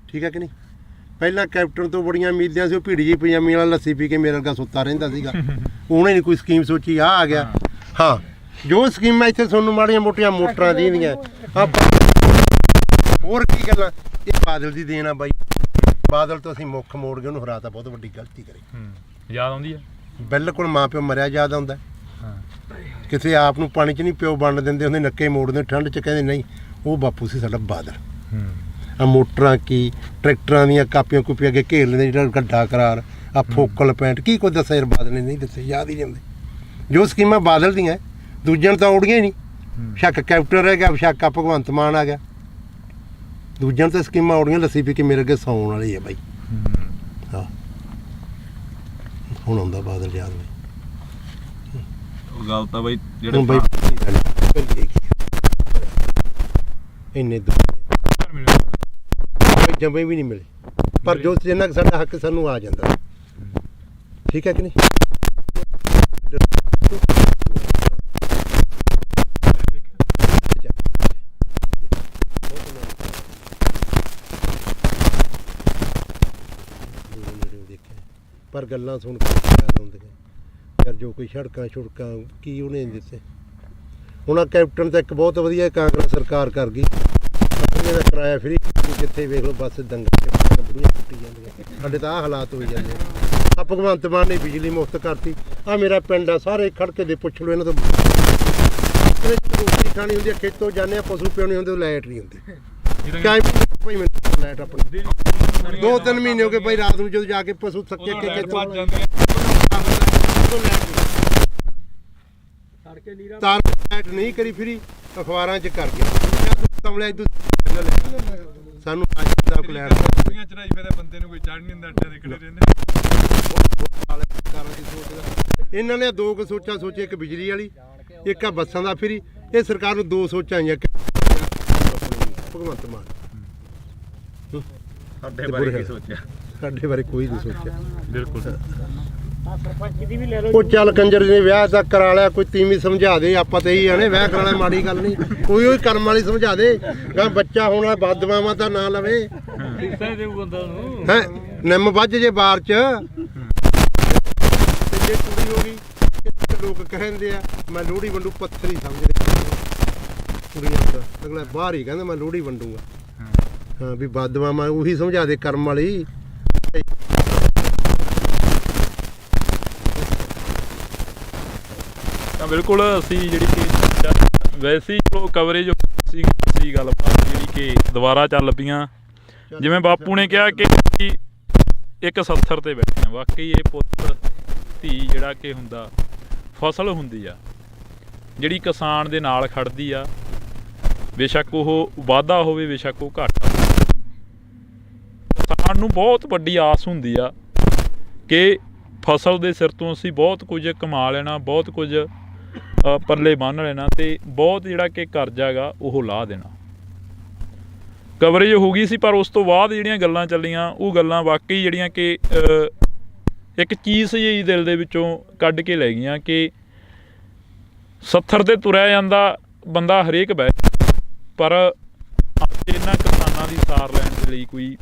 ਠੀਕ ਹੈ ਕਿ ਨਹੀਂ? ਪਹਿਲਾਂ ਕੈਪਟਨ ਤੋਂ ਬੜੀਆਂ ਉਮੀਦਾਂ ਸੀ, ਉਹ ਭੀੜੀ ਜਿਹੀ ਪਜਾਮੀ ਵਾਲਾ ਲੱਸੀ ਪੀ ਕੇ ਮੇਰੇ ਵਰਗਾ ਸੁੱਤਾ ਰਹਿੰਦਾ ਸੀਗਾ, ਉਹਨੇ ਨਹੀਂ ਕੋਈ ਸਕੀਮ ਸੋਚੀ, ਆ ਗਿਆ। ਹਾਂ, ਜੋ ਸਕੀਮਾਂ ਇੱਥੇ ਤੁਹਾਨੂੰ ਮਾੜੀਆਂ ਮੋਟੀਆਂ ਮੋਟਰਾਂ ਦੀਆਂ ਹੋਰ ਕੀ ਗੱਲਾਂ, ਇਹ ਬਾਦਲ ਦੀ ਦੇਣ ਆ ਬਾਈ। ਬਾਦਲ ਤੋਂ ਅਸੀਂ ਮੁੱਖ ਮੋੜ ਕੇ ਉਹਨੂੰ ਹਰਾਤਾ, ਬਹੁਤ ਵੱਡੀ ਗਲਤੀ ਕਰੀ। ਯਾਦ ਆਉਂਦੀ ਆ? ਬਿਲਕੁਲ ਮਾਂ ਪਿਓ ਮਰਿਆ ਯਾਦ ਆਉਂਦਾ। ਕਿਸੇ ਆਪ ਨੂੰ ਪਾਣੀ 'ਚ ਨਹੀਂ ਪਿਓ ਵੰਡ ਦਿੰਦੇ ਹੁੰਦੇ, ਨੱਕੇ ਮੋੜਦੇ ਠੰਡ 'ਚ, ਕਹਿੰਦੇ ਨਹੀਂ ਉਹ ਬਾਪੂ ਸੀ ਸਾਡਾ ਬਾਦਲ। ਆ ਮੋਟਰਾਂ ਕੀ ਟਰੈਕਟਰਾਂ ਦੀਆਂ ਕਾਪੀਆਂ ਕੂਪੀਆਂ ਅੱਗੇ ਘੇਰ ਲੈਂਦੇ, ਜਿਹੜਾ ਗੱਡਾ ਕਰਾਰ, ਆ ਫੋਕਲ ਪੈਂਟ, ਕੀ ਕੁਝ ਦੱਸਿਆ ਯਾਰ ਬਾਦਲ ਨੇ ਨਹੀਂ ਦੱਸਿਆ, ਯਾਦ ਹੀ ਨਹੀਂ ਆਉਂਦੇ। ਜੋ ਸਕੀਮਾਂ ਬਾਦਲ ਦੀਆਂ ਦੂਜਿਆਂ ਨੂੰ ਤਾਂ ਔੜੀਆਂ ਹੀ ਨਹੀਂ। ਸ਼ੱਕ ਕੈਪਟਨ ਰਹਿ ਗਿਆ, ਸ਼ੱਕ ਆ ਭਗਵੰਤ ਮਾਨ ਆ ਗਿਆ, ਦੂਜਿਆਂ ਨੂੰ ਤਾਂ ਸਕੀਮਾਂ ਔੜੀਆਂ, ਲੱਸੀ ਪੀ ਕੇ ਮੇਰੇ ਅੱਗੇ ਸੌਣ ਵਾਲੀ ਹੈ ਬਾਈ। ਹਾਂ, ਹੁਣ ਆਉਂਦਾ ਬਾਦਲ ਯਾਦ ਬਾਈ। ਗੱਲ ਤਾਂ ਬਾਈ ਹੁਣ ਜਿਹੜੇ ਬਾਈ ਇੰਨੇ ਜੰਮੇ ਵੀ ਨਹੀਂ ਮਿਲੇ, ਪਰ ਜੋ ਜਿੰਨਾ ਕੁ ਸਾਡਾ ਹੱਕ ਸਾਨੂੰ ਆ ਜਾਂਦਾ। ਠੀਕ ਹੈ ਕਿ ਨਹੀਂ? ਪਰ ਗੱਲਾਂ ਸੁਣ ਕੇ ਯਾਦ ਆਉਂਦੀਆਂ ਯਾਰ, ਜੋ ਕੋਈ ਸੜਕਾਂ ਛੁੜਕਾਂ ਕੀ ਉਹਨੇ ਦਿੱਤੇ। ਹੁਣ ਆ ਕੈਪਟਨ ਤਾਂ ਇੱਕ ਬਹੁਤ ਵਧੀਆ ਕਾਂਗਰਸ ਸਰਕਾਰ ਕਰ ਗਈ, ਦਾ ਕਿਰਾਇਆ ਫਰੀ, ਜਿੱਥੇ ਵੇਖ ਲਓ ਬੱਸ ਦੰਗਲ ਬੁੜੀਆਂ ਟੁੱਟੀ ਜਾਂਦੀਆਂ, ਸਾਡੇ ਤਾਂ ਆਹ ਹਾਲਾਤ ਹੋਈ ਜਾਂਦੇ ਆ। ਭਗਵੰਤ ਮਾਨ ਨੇ ਬਿਜਲੀ ਮੁਫਤ ਕਰਤੀ, ਆ ਮੇਰਾ ਪਿੰਡ ਆ, ਸਾਰੇ ਖੜਕੇ ਦੇ ਪੁੱਛ ਲਓ ਇਹਨਾਂ ਤੋਂ। ਰੋਟੀ ਖਾਣੀ ਹੁੰਦੀ ਆ, ਖੇਤੋਂ ਜਾਂਦੇ ਆ, ਪਸ਼ੂ ਪਿਉਣੇ ਹੁੰਦੇ, ਲਾਈਟ ਨਹੀਂ ਹੁੰਦੀ। ਭਾਈ ਮੈਨੂੰ ਲਾਈਟ ਆਪਣੀ 2-3 ਮਹੀਨੇ ਹੋ ਗਏ ਭਾਈ, ਰਾਤ ਨੂੰ ਜਦੋਂ ਜਾ ਕੇ ਪਸ਼ੂ ਥੱਕੇ ਕੇ ਤਾਰ ਲਾਈਟ ਨਹੀਂ ਕਰੀ ਫਰੀ, ਅਖਬਾਰਾਂ 'ਚ ਕਰ ਗਿਆ ਸਾਨੂੰ ਬੰਦੇ ਨੂੰ ਕੋਈ ਚੜ੍ਹ ਨਹੀਂ ਹੁੰਦਾ, ਅੱਡੇ ਦੇ ਖੜੇ ਰਹਿੰਦੇ। ਇਹਨਾਂ ਨੇ ਦੋ ਕੁ ਸੋਚਾਂ ਸੋਚੇ, ਇੱਕ ਬਿਜਲੀ ਵਾਲੀ, ਇੱਕ ਆ ਬੱਸਾਂ ਦਾ ਫਰੀ। ਇਹ ਸਰਕਾਰ ਨੂੰ ਦੋ ਸੋਚਾਂ ਆਈਆਂ, ਭਗਵੰਤ ਮਾਨ। ਸਾਡੇ ਬਾਰੇ ਕੀ ਸੋਚਿਆ? ਸਾਡੇ ਬਾਰੇ ਕੋਈ ਨਹੀਂ ਸੋਚਿਆ। ਬਿਲਕੁਲ। ਉਹ ਚੱਲ ਕੰਜਰ ਨੇ ਵਿਆਹ ਤਾਂ ਕਰਾ ਲਿਆ, ਕੋਈ ਤੀਵੀਂ ਸਮਝਾ ਦੇ, ਆਪਾਂ ਤਾਂ ਇਹੀ ਆਣੇ ਵਿਆਹ ਕਰਾਣਾ ਮਾੜੀ ਗੱਲ ਨਹੀਂ, ਕੋਈ ਉਹ ਕਰਮ ਵਾਲੀ ਸਮਝਾ ਦੇ। ਕਾਂ ਬੱਚਾ ਹੋਣਾ ਬਦਦੁਆਵਾਂ ਤਾਂ ਨਾ ਲਵੇ, ਹੈ ਨਿੰਮ ਵੱਜ ਜੇ ਬਾਰ 'ਚ, ਤੇ ਜੇ ਕੁੜੀ ਹੋ ਗਈ, ਲੋਕ ਕਹਿੰਦੇ ਆ ਮੈਂ ਲੋਹੜੀ ਵੰਡੂ, ਪੱਥਰ ਹੀ ਸਮਝਦੇ ਕੁੜੀਆਂ ਦਾ। ਅਗਲਾ ਬਾਹਰ ਹੀ ਕਹਿੰਦਾ ਮੈਂ ਲੋਹੜੀ ਵੰਡੂਗਾ। ਹਾਂ ਵੀ ਬਦਦੁਆਵਾਂ ਉਹੀ ਸਮਝਾ ਦੇ ਕਰਮ ਵਾਲੀ। ਤਾਂ ਬਿਲਕੁਲ ਅਸੀਂ ਜਿਹੜੀ ਕਿ ਵੈਸੇ ਹੀ ਚਲੋ ਕਵਰੇਜ ਸੀ ਗੱਲਬਾਤ ਜਿਹੜੀ ਕਿ ਦੁਬਾਰਾ ਚੱਲ ਪਈਆਂ। ਜਿਵੇਂ ਬਾਪੂ ਨੇ ਕਿਹਾ ਕਿ ਇੱਕ 70 ਤੇ ਬੈਠੇ ਆ, ਵਾਕਈ ਇਹ ਪੁੱਤ ਧੀ ਜਿਹੜਾ ਕਿ ਹੁੰਦਾ ਫਸਲ ਹੁੰਦੀ ਆ ਜਿਹੜੀ ਕਿਸਾਨ ਦੇ ਨਾਲ ਖੜਦੀ ਆ, ਬੇਸ਼ੱਕ ਉਹ ਵਾਧਾ ਹੋਵੇ ਬੇਸ਼ੱਕ ਉਹ ਘਾਟਾ। ਕਿਸਾਨ ਨੂੰ ਬਹੁਤ ਵੱਡੀ ਆਸ ਹੁੰਦੀ ਆ ਕਿ ਫਸਲ ਦੇ ਸਿਰ ਤੋਂ ਅਸੀਂ ਬਹੁਤ ਕੁਝ ਕਮਾ ਲੈਣਾ, ਬਹੁਤ ਕੁਝ ਪੱਲੇ ਬੰਨ੍ਹ ਲੈਣਾ ਅਤੇ ਬਹੁਤ ਜਿਹੜਾ ਕਿ ਕਰਜ਼ਾ ਗਾ ਉਹ ਲਾਹ ਦੇਣਾ। ਕਵਰੇਜ ਹੋ ਗਈ ਸੀ, ਪਰ ਉਸ ਤੋਂ ਬਾਅਦ ਜਿਹੜੀਆਂ ਗੱਲਾਂ ਚੱਲੀਆਂ ਉਹ ਗੱਲਾਂ ਵਾਕਈ ਜਿਹੜੀਆਂ ਕਿ ਇੱਕ ਚੀਜ਼ ਜਿਹੀ ਦਿਲ ਦੇ ਵਿੱਚੋਂ ਕੱਢ ਕੇ ਲੈ ਗਈਆਂ ਕਿ 70 ਤੇ ਤੁਰਿਆ ਜਾਂਦਾ ਬੰਦਾ ਹਰੇਕ ਬਹਿ, ਪਰ ਇਹਨਾਂ ਕਿਸਾਨਾਂ ਦੀ ਸਾਰ ਲੈਣ ਦੇ ਲਈ ਕੋਈ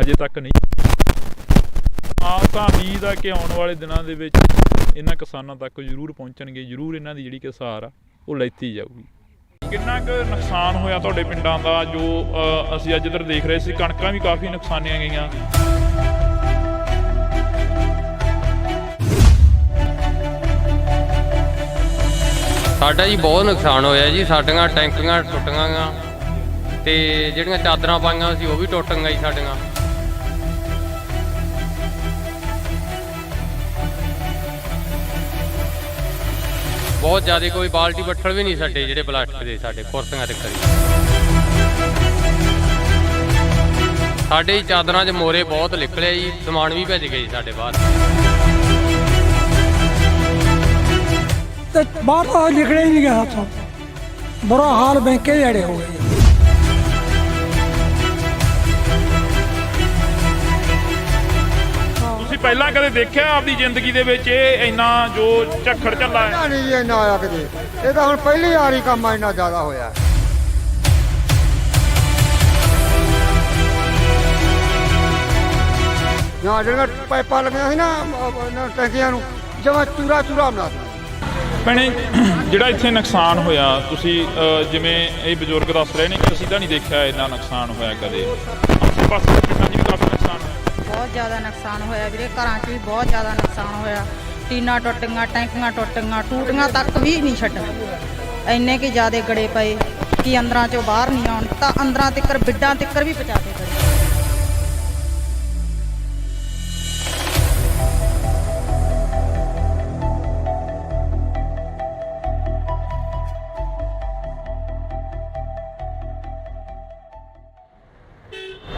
ਹਜੇ ਤੱਕ ਨਹੀਂ। ਤਾਂ ਉਮੀਦ ਆ ਕਿ ਆਉਣ ਵਾਲੇ ਦਿਨਾਂ ਦੇ ਵਿੱਚ ਇਹਨਾਂ ਕਿਸਾਨਾਂ ਤੱਕ ਜ਼ਰੂਰ ਪਹੁੰਚਣਗੇ, ਜ਼ਰੂਰ ਇਹਨਾਂ ਦੀ ਜਿਹੜੀ ਕਿ ਸਾਰ ਆ ਉਹ ਲੈਤੀ ਜਾਊਗੀ। ਕਿੰਨਾ ਕੁ ਨੁਕਸਾਨ ਹੋਇਆ ਤੁਹਾਡੇ ਪਿੰਡਾਂ ਦਾ ਜੋ ਅਸੀਂ ਅੱਜ ਇੱਧਰ ਦੇਖ ਰਹੇ ਸੀ? ਕਣਕਾਂ ਵੀ ਕਾਫੀ ਨੁਕਸਾਨੀਆਂ ਗਈਆਂ। ਸਾਡਾ ਜੀ ਬਹੁਤ ਨੁਕਸਾਨ ਹੋਇਆ ਜੀ। ਸਾਡੀਆਂ ਟੈਂਕੀਆਂ ਟੁੱਟੀਆਂ ਗਾ ਤੇ ਜਿਹੜੀਆਂ ਚਾਦਰਾਂ ਪਾਈਆਂ ਸੀ ਉਹ ਵੀ ਟੁੱਟ ਗਈਆਂ ਜੀ ਸਾਡੀਆਂ। ਬਹੁਤ ਜ਼ਿਆਦਾ ਕੋਈ ਬਾਲਟੀ ਬੱਠਲ ਵੀ ਨਹੀਂ ਸਾਡੇ ਜਿਹੜੇ ਪਲਾਸਟਿਕ ਦੇ ਸਾਡੇ ਕੁਰਸੀਆਂ ਤੇ ਕਰੀ। ਸਾਡੇ ਹੀ ਚਾਦਰਾਂ 'ਚ ਮੋਰੇ ਬਹੁਤ ਨਿਕਲੇ ਜੀ, ਸਮਾਨ ਵੀ ਭੱਜ ਗਏ ਸਾਡੇ ਬਾਹਰ। ਤੇ ਬਾਹਰ ਤਾਂ ਨਿਕਲੇ ਹੀ ਨਹੀਂ ਗਿਆ ਹੱਥੋਂ, ਬੁਰਾ ਹਾਲ ਬੈਂਕੇ ਜਿਹੜੇ ਹੋ ਗਏ। ਤੁਸੀਂ ਪਹਿਲਾਂ ਕਦੇ ਦੇਖਿਆ ਆਪਦੀ ਜ਼ਿੰਦਗੀ ਦੇ ਵਿੱਚ ਇਹ ਇੰਨਾ ਜੋ ਝੱਖੜ ਝੱਲਾ ਹੈ? ਨਹੀਂ ਜੀ ਇੰਨਾ ਆਇਆ ਕਦੇ, ਇਹ ਤਾਂ ਹੁਣ ਪਹਿਲੀ ਵਾਰੀ ਕੰਮ ਇੰਨਾ ਜ਼ਿਆਦਾ ਹੋਇਆ। ਜਾਂ ਜਿਹੜੀਆਂ ਪਾਈਪਾਂ ਲੱਗੀਆਂ ਸੀ ਨਾ ਟੈਂਕੀਆਂ ਨੂੰ ਜਮਾਂ ਚੂਰਾ ਬਣਾ ਦਿੱਤਾ। ਭੈਣੇ ਜਿਹੜਾ ਇੱਥੇ ਨੁਕਸਾਨ ਹੋਇਆ, ਤੁਸੀਂ ਜਿਵੇਂ ਇਹ ਬਜ਼ੁਰਗ ਦੱਸ ਰਹੇ ਨੇ ਕਿ ਅਸੀਂ ਤਾਂ ਨਹੀਂ ਦੇਖਿਆ ਇੰਨਾ ਨੁਕਸਾਨ ਹੋਇਆ ਕਦੇ, ਆਸੇ ਪਾਸੇ ਪਿੰਡਾਂ 'ਚ ਵੀ ਕਾਫੀ ਨੁਕਸਾਨ ਹੋਇਆ। ਬਹੁਤ ਜ਼ਿਆਦਾ ਨੁਕਸਾਨ ਹੋਇਆ ਵੀਰੇ, ਘਰਾਂ 'ਚ ਵੀ ਬਹੁਤ ਜ਼ਿਆਦਾ ਨੁਕਸਾਨ ਹੋਇਆ। ਟੀਨਾਂ ਟੁੱਟੀਆਂ, ਟੈਂਕੀਆਂ ਟੁੱਟੀਆਂ, ਟੂਟੀਆਂ ਤੱਕ ਵੀ ਨਹੀਂ ਛੱਡੀਆਂ। ਇੰਨੇ ਕਿ ਜ਼ਿਆਦਾ ਗੜੇ ਪਏ ਕਿ ਅੰਦਰਾਂ 'ਚੋਂ ਬਾਹਰ ਨਹੀਂ ਆਉਣ, ਤਾਂ ਅੰਦਰਾਂ ਤੱਕ ਬਿੱਡਾਂ ਤੱਕ ਵੀ ਪਹੁੰਚਾ ਕੇ ਗੜੇ।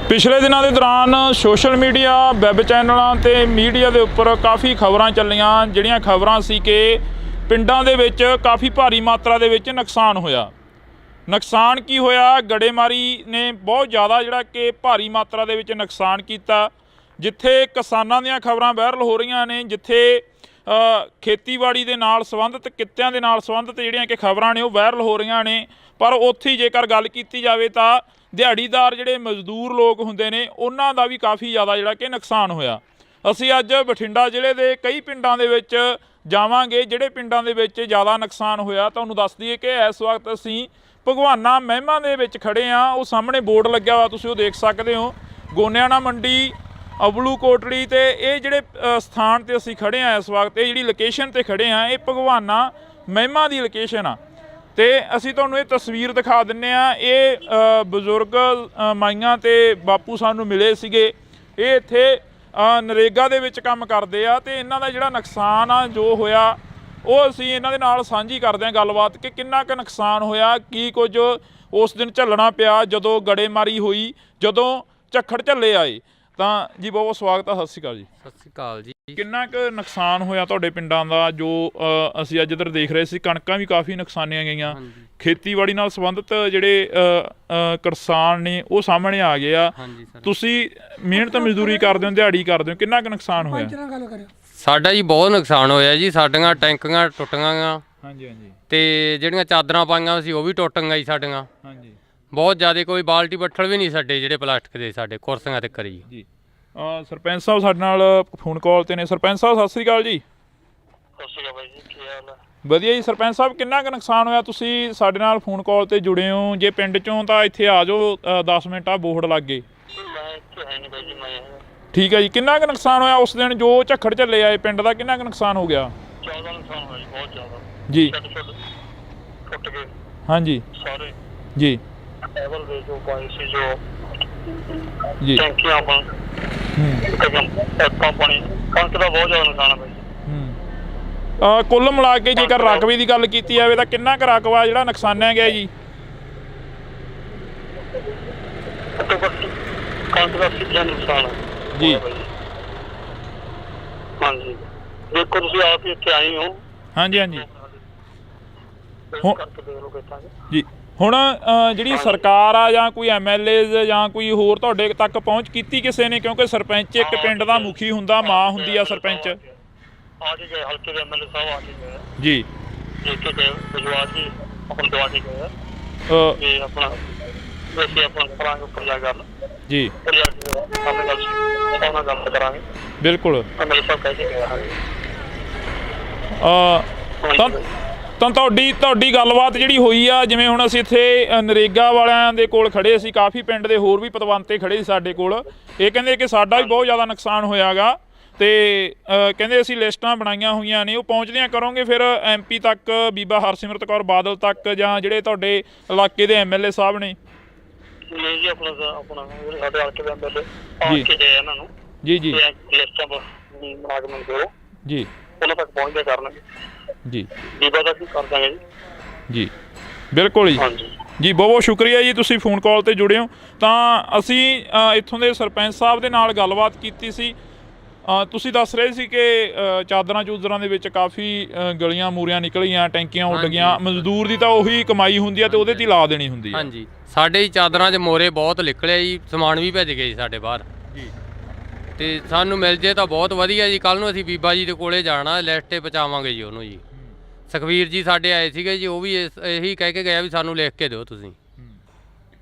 ਪਿਛਲੇ ਦਿਨਾਂ ਦੇ ਦੌਰਾਨ ਸੋਸ਼ਲ ਮੀਡੀਆ, ਵੈਬ ਚੈਨਲਾਂ ਤੇ ਮੀਡੀਆ ਦੇ ਉੱਪਰ ਕਾਫੀ ਖਬਰਾਂ ਚੱਲੀਆਂ, ਜਿਹੜੀਆਂ ਖਬਰਾਂ ਸੀ ਕਿ ਪਿੰਡਾਂ ਦੇ ਵਿੱਚ ਕਾਫੀ ਭਾਰੀ ਮਾਤਰਾ ਦੇ ਵਿੱਚ ਨੁਕਸਾਨ ਹੋਇਆ। ਨੁਕਸਾਨ ਕੀ ਹੋਇਆ? ਗੜੇਮਾਰੀ ਨੇ ਬਹੁਤ ਜ਼ਿਆਦਾ ਜਿਹੜਾ ਕਿ ਭਾਰੀ ਮਾਤਰਾ ਦੇ ਵਿੱਚ ਨੁਕਸਾਨ ਕੀਤਾ। ਜਿੱਥੇ ਕਿਸਾਨਾਂ ਦੀਆਂ ਖਬਰਾਂ ਵਾਇਰਲ ਹੋ ਰਹੀਆਂ ਨੇ, ਜਿੱਥੇ ਖੇਤੀਬਾੜੀ ਦੇ ਨਾਲ ਸੰਬੰਧਿਤ, ਕਿੱਤਿਆਂ ਦੇ ਨਾਲ ਸੰਬੰਧਿਤ ਜਿਹੜੀਆਂ ਕਿ ਖਬਰਾਂ ਨੇ ਉਹ ਵਾਇਰਲ ਹੋ ਰਹੀਆਂ ਨੇ, ਪਰ ਉੱਥੇ ਹੀ ਜੇਕਰ ਗੱਲ ਕੀਤੀ ਜਾਵੇ ਤਾਂ ਦਿਹਾੜੀਦਾਰ ਜਿਹੜੇ ਮਜ਼ਦੂਰ ਲੋਕ ਹੁੰਦੇ ਨੇ ਉਹਨਾਂ ਦਾ ਵੀ ਕਾਫੀ ਜ਼ਿਆਦਾ ਜਿਹੜਾ ਕਿ ਨੁਕਸਾਨ ਹੋਇਆ। ਅਸੀਂ ਅੱਜ ਬਠਿੰਡਾ ਜ਼ਿਲ੍ਹੇ ਦੇ ਕਈ ਪਿੰਡਾਂ ਦੇ ਵਿੱਚ ਜਾਵਾਂਗੇ, ਜਿਹੜੇ ਪਿੰਡਾਂ ਦੇ ਵਿੱਚ ਜ਼ਿਆਦਾ ਨੁਕਸਾਨ ਹੋਇਆ। ਤੁਹਾਨੂੰ ਦੱਸ ਦਈਏ ਕਿ ਇਸ ਵਕਤ ਅਸੀਂ ਭਗਵਾਨਾ ਮਹਿਮਾ ਦੇ ਵਿੱਚ ਖੜ੍ਹੇ ਹਾਂ। ਉਹ ਸਾਹਮਣੇ ਬੋਰਡ ਲੱਗਿਆ ਹੋਇਆ, ਤੁਸੀਂ ਉਹ ਦੇਖ ਸਕਦੇ ਹੋ, ਗੋਨਿਆਣਾ ਮੰਡੀ, ਅਬਲੂ ਕੋਟਲੀ। ਤੇ ਇਹ ਜਿਹੜੇ ਸਥਾਨ 'ਤੇ ਅਸੀਂ ਖੜ੍ਹੇ ਹਾਂ ਇਸ ਵਕਤ, ਇਹ ਜਿਹੜੀ ਲੋਕੇਸ਼ਨ 'ਤੇ ਖੜ੍ਹੇ ਹਾਂ, ਇਹ ਭਗਵਾਨਾ ਮਹਿਮਾ ਦੀ ਲੋਕੇਸ਼ਨ ਆ। ਤੇ ਅਸੀਂ ਤੁਹਾਨੂੰ ਇਹ ਤਸਵੀਰ ਦਿਖਾ ਦਿੰਦੇ ਹਾਂ। ਇਹ ਬਜ਼ੁਰਗ ਮਾਈਆਂ ਤੇ ਬਾਪੂ ਸਾਨੂੰ ਮਿਲੇ ਸੀਗੇ। ਇਹ ਇੱਥੇ ਨਰੇਗਾ ਦੇ ਵਿੱਚ ਕੰਮ ਕਰਦੇ ਆ, ਤੇ ਇਹਨਾਂ ਦਾ ਜਿਹੜਾ ਨੁਕਸਾਨ ਆ ਜੋ ਹੋਇਆ ਉਹ ਅਸੀਂ ਇਹਨਾਂ ਦੇ ਨਾਲ ਸਾਂਝੀ ਕਰਦੇ ਹਾਂ ਗੱਲਬਾਤ ਕਿ ਕਿੰਨਾ ਕੁ ਨੁਕਸਾਨ ਹੋਇਆ, ਕੀ ਕੁਝ ਉਸ ਦਿਨ ਝੱਲਣਾ ਪਿਆ ਜਦੋਂ ਗੜੇਮਾਰੀ ਹੋਈ, ਜਦੋਂ ਝੱਖੜ ਝੱਲੇ ਆਏ। ਤਾਂ ਜੀ ਬਹੁਤ ਬਹੁਤ ਸਵਾਗਤ ਆ, ਸਤਿ ਸ਼੍ਰੀ ਅਕਾਲ ਜੀ। ਸਤਿ ਸ਼੍ਰੀ ਅਕਾਲ ਜੀ। ਕਿੰਨਾ ਕੁ ਨੁਕਸਾਨ ਹੋਇਆ ਤੁਹਾਡੇ ਪਿੰਡਾਂ ਦਾ ਜੋ ਅਸੀਂ ਅੱਜ ਇੱਧਰ ਦੇਖ ਰਹੇ ਸੀ? ਕਣਕਾਂ ਵੀ ਕਾਫੀ ਨੁਕਸਾਨੀਆਂ ਗਈਆਂ। ਖੇਤੀਬਾੜੀ ਨਾਲ ਸੰਬੰਧਿਤ ਜਿਹੜੇ ਕਿਸਾਨ ਨੇ ਉਹ ਸਾਹਮਣੇ ਆ ਗਏ ਆ। ਤੁਸੀਂ ਮਿਹਨਤ ਮਜ਼ਦੂਰੀ ਕਰਦੇ ਹੋ, ਦਿਹਾੜੀ ਕਰਦੇ ਹੋ, ਕਿੰਨਾ ਕੁ ਨੁਕਸਾਨ ਹੋਇਆ? ਸਾਡਾ ਜੀ ਬਹੁਤ ਨੁਕਸਾਨ ਹੋਇਆ ਜੀ। ਸਾਡੀਆਂ ਟੈਂਕੀਆਂ ਟੁੱਟੀਆਂ ਗਾ ਤੇ ਜਿਹੜੀਆਂ ਚਾਦਰਾਂ ਪਾਈਆਂ ਸੀ ਉਹ ਵੀ ਟੁੱਟ ਗਈਆਂ ਜੀ ਸਾਡੀਆਂ। ਬਹੁਤ ਜ਼ਿਆਦਾ ਕੋਈ ਬਾਲਟੀ ਬੱਠਲ ਵੀ ਨਹੀਂ ਸਾਡੇ ਜਿਹੜੇ ਪਲਾਸਟਿਕ ਦੇ ਸਾਡੇ ਕੁਰਸੀਆਂ ਤੇ ਕਰੀ ਜੀ। ਸਰਪੰਚ ਸਾਹਿਬ ਸਾਡੇ ਨਾਲ ਫੋਨ ਕਾਲ ਤੇ ਨੇ। ਸਰਪੰਚ ਸਾਹਿਬ ਸਤਿ ਸ਼੍ਰੀ ਅਕਾਲ ਜੀ। ਸਤਿ ਸ਼੍ਰੀ ਅਕਾਲ ਬਾਈ ਜੀ, ਕੀ ਹਾਲ ਹੈ? ਵਧੀਆ ਜੀ। ਸਰਪੰਚ ਸਾਹਿਬ ਕਿੰਨਾ ਕੁ ਨੁਕਸਾਨ ਹੋਇਆ? ਤੁਸੀਂ ਸਾਡੇ ਨਾਲ ਫੋਨ ਕਾਲ ਤੇ ਜੁੜੇ ਹੋ, ਜੇ ਪਿੰਡ ਚੋਂ ਤਾਂ ਇੱਥੇ ਆ ਜਾਓ, 10 ਮਿੰਟ ਆ ਬੋਰਡ ਲੱਗ ਗਏ। ਮੈਂ ਇੱਥੇ ਹੈ ਨਹੀਂ ਬਾਈ ਜੀ, ਮੈਂ ਠੀਕ ਹੈ ਜੀ। ਕਿੰਨਾ ਕੁ ਨੁਕਸਾਨ ਹੋਇਆ ਉਸ ਦਿਨ ਜੋ ਝੱਖੜ ਝੱਲੇ ਆਏ ਪਿੰਡ ਦਾ? ਕਿੰਨਾ ਕੁ ਨੁਕਸਾਨ ਹੋ ਗਿਆ? ਜ਼ਿਆਦਾ ਨੁਕਸਾਨ ਹੋਇਆ ਜੀ, ਬਹੁਤ ਜ਼ਿਆਦਾ ਜੀ। ਟੁੱਟ ਗਏ। हाँ जी सारे जी लेवल ਦੇ ਜੋ ਪਾਏ ਸੀ ਜੋ जी ਟੈਂਕੀਆਂ ਬਣ ਪਾਣੀ ਕਣਕ ਦਾ ਬਹੁਤ ਜ਼ਿਆਦਾ ਨੁਕਸਾਨ ਹੈ ਬਾਈ। ਕੁੱਲ ਮਿਲਾ ਕੇ ਜੇਕਰ ਰਕਬੇ ਦੀ ਗੱਲ ਕੀਤੀ ਜਾਵੇ ਤਾਂ ਕਿੰਨਾ ਕੁ ਰਕਬਾ ਜਿਹੜਾ ਨੁਕਸਾਨਿਆ ਗਿਆ ਜੀ? ਘੱਟੋ ਘੱਟ ਕਣਕ ਦਾ 80% ਨੁਕਸਾਨ ਹੈ ਜੀ ਹਾਂਜੀ। ਦੇਖੋ ਤੁਸੀਂ ਆਪ ਹੀ ਇੱਥੇ ਆਏ ਹੋ। ਹਾਂਜੀ ਹਾਂਜੀ ਕਰਕੇ ਦੇਖ ਲਓ ਕਿੱਦਾਂ ਜੀ। ਹੁਣ ਜਿਹੜੀ ਸਰਕਾਰ ਆ ਜਾਂ ਕੋਈ MLAs ਜਾਂ ਕੋਈ ਹੋਰ ਤੁਹਾਡੇ ਤੱਕ ਪਹੁੰਚ ਕੀਤੀ ਕਿਸੇ ਨੇ? ਕਿਉਂਕਿ ਸਰਪੰਚ ਇੱਕ ਪਿੰਡ ਦਾ ਮੁਖੀ ਹੁੰਦਾ, ਮਾਂ ਹੁੰਦੀ ਆ ਸਰਪੰਚ। ਆ ਕੇ ਗਏ ਹਲਕੇ ਦੇ MLA ਸਾਹਿਬ ਆ ਕੇ ਗਏ ਜੀ ਦੇਖ ਕੇ ਗਏ ਵਿਜਵਾਸ ਜੀ ਆਪਣਾ ਦਵਾ ਕੇ ਗਏ ਤੇ ਆਪਣਾ ਵੈਸੇ ਆਪਣਾ ਕਰਾਂਗੇ ਉੱਪਰ ਜਾ ਗੱਲ ਜੀ ਉੱਪਰ ਜਾ ਕੇ ਆਪਣੇ ਗੱਲ ਕਰਾਂਗੇ ਬਿਲਕੁਲ। MLA ਸਾਹਿਬ ਕਹਿ ਕੇ ਗਏ ਤਾਂ ਤੁਹਾਡੀ ਗੱਲਬਾਤ ਜਿਹੜੀ ਹੋਈ ਆ, ਜਿਵੇਂ ਹੁਣ ਅਸੀਂ ਇੱਥੇ ਨਰੇਗਾ ਵਾਲਿਆਂ ਦੇ ਕੋਲ ਖੜੇ ਸੀ, ਕਾਫੀ ਪਿੰਡ ਦੇ ਹੋਰ ਵੀ ਪਤਵੰਤੇ ਖੜੇ ਸੀ ਸਾਡੇ ਕੋਲ, ਇਹ ਕਹਿੰਦੇ ਕਿ ਸਾਡਾ ਵੀ ਬਹੁਤ ਜ਼ਿਆਦਾ ਨੁਕਸਾਨ ਹੋਇਆਗਾ ਤੇ ਕਹਿੰਦੇ ਅਸੀਂ ਲਿਸਟਾਂ ਬਣਾਈਆਂ ਹੋਈਆਂ ਨੇ, ਉਹ ਪਹੁੰਚਦੀਆਂ ਕਰੋਗੇ ਫਿਰ MP ਤੱਕ, ਬੀਬਾ ਹਰਸਿਮਰਤ ਕੌਰ ਬਾਦਲ ਤੱਕ, ਜਾਂ ਜਿਹੜੇ ਤੁਹਾਡੇ ਇਲਾਕੇ ਦੇ MLA ਸਾਹਿਬ ਨੇ? ਨਹੀਂ ਜੀ ਆਪਣਾ ਸਾਡੇ ਹਲਕੇ ਦੇ MLA ਆ ਕੇ ਗਏ ਇਹਨਾਂ ਨੂੰ ਜੀ ਜੀ ਲਿਸਟਾਂ ਬਣਾ ਕੇ ਮੈਨੂੰ ਦਿਓ ਜੀ, ਉਹਨਾਂ ਤੱਕ ਪਹੁੰਚਦੇ ਕਰਨਗੇ ਜੀ ਬੀਬਾ ਦਾ ਕੀ ਕਰ ਦਾਂਗੇ ਜੀ। ਜੀ ਬਿਲਕੁਲ ਜੀ ਜੀ ਬਹੁਤ ਬਹੁਤ ਸ਼ੁਕਰੀਆ ਜੀ, ਤੁਸੀਂ ਫੋਨ ਕਾਲ ਤੇ ਜੁੜੇ ਹੋ। ਤਾਂ ਅਸੀਂ ਇੱਥੋਂ ਦੇ ਸਰਪੰਚ ਸਾਹਿਬ ਦੇ ਨਾਲ ਗੱਲਬਾਤ ਕੀਤੀ ਸੀ। ਤੁਸੀਂ ਦੱਸ ਰਹੇ ਸੀ ਕਿ ਚਾਦਰਾਂ ਚੂਦਰਾਂ ਦੇ ਵਿੱਚ ਕਾਫੀ ਗਲੀਆਂ ਮੂਰੀਆਂ ਨਿਕਲੀਆਂ, ਟੈਂਕੀਆਂ ਉੱਡ ਗਈਆਂ। ਮਜ਼ਦੂਰ ਦੀ ਤਾਂ ਉਹੀ ਕਮਾਈ ਹੁੰਦੀ ਆ ਤੇ ਉਹਦੇ 'ਤੇ ਹੀ ਲਾ ਦੇਣੀ ਹੁੰਦੀ ਆ। ਹਾਂਜੀ ਸਾਡੇ ਹੀ ਚਾਦਰਾਂ 'ਚ ਮੋਰੇ ਬਹੁਤ ਨਿਕਲੇ ਜੀ, ਸਮਾਨ ਵੀ ਭੇਜ ਗਏ ਜੀ ਸਾਡੇ ਬਾਹਰ ਜੀ। ਤੇ ਸਾਨੂੰ ਮਿਲ ਜੇ ਤਾਂ ਬਹੁਤ ਵਧੀਆ ਜੀ। ਕੱਲ ਨੂੰ ਅਸੀਂ ਬੀਬਾ ਜੀ ਦੇ ਕੋਲੇ ਜਾਣਾ, ਲਿਸਟ 'ਤੇ ਪਹੁੰਚਾਵਾਂਗੇ ਜੀ ਉਹਨੂੰ ਜੀ। ਸੁਖਵੀਰ ਜੀ ਸਾਡੇ ਆਏ ਸੀਗੇ ਜੀ, ਉਹ ਵੀ ਇਹੀ ਕਹਿ ਕੇ ਗਿਆ ਵੀ ਸਾਨੂੰ ਲਿਖ ਕੇ ਦਿਓ ਤੁਸੀਂ।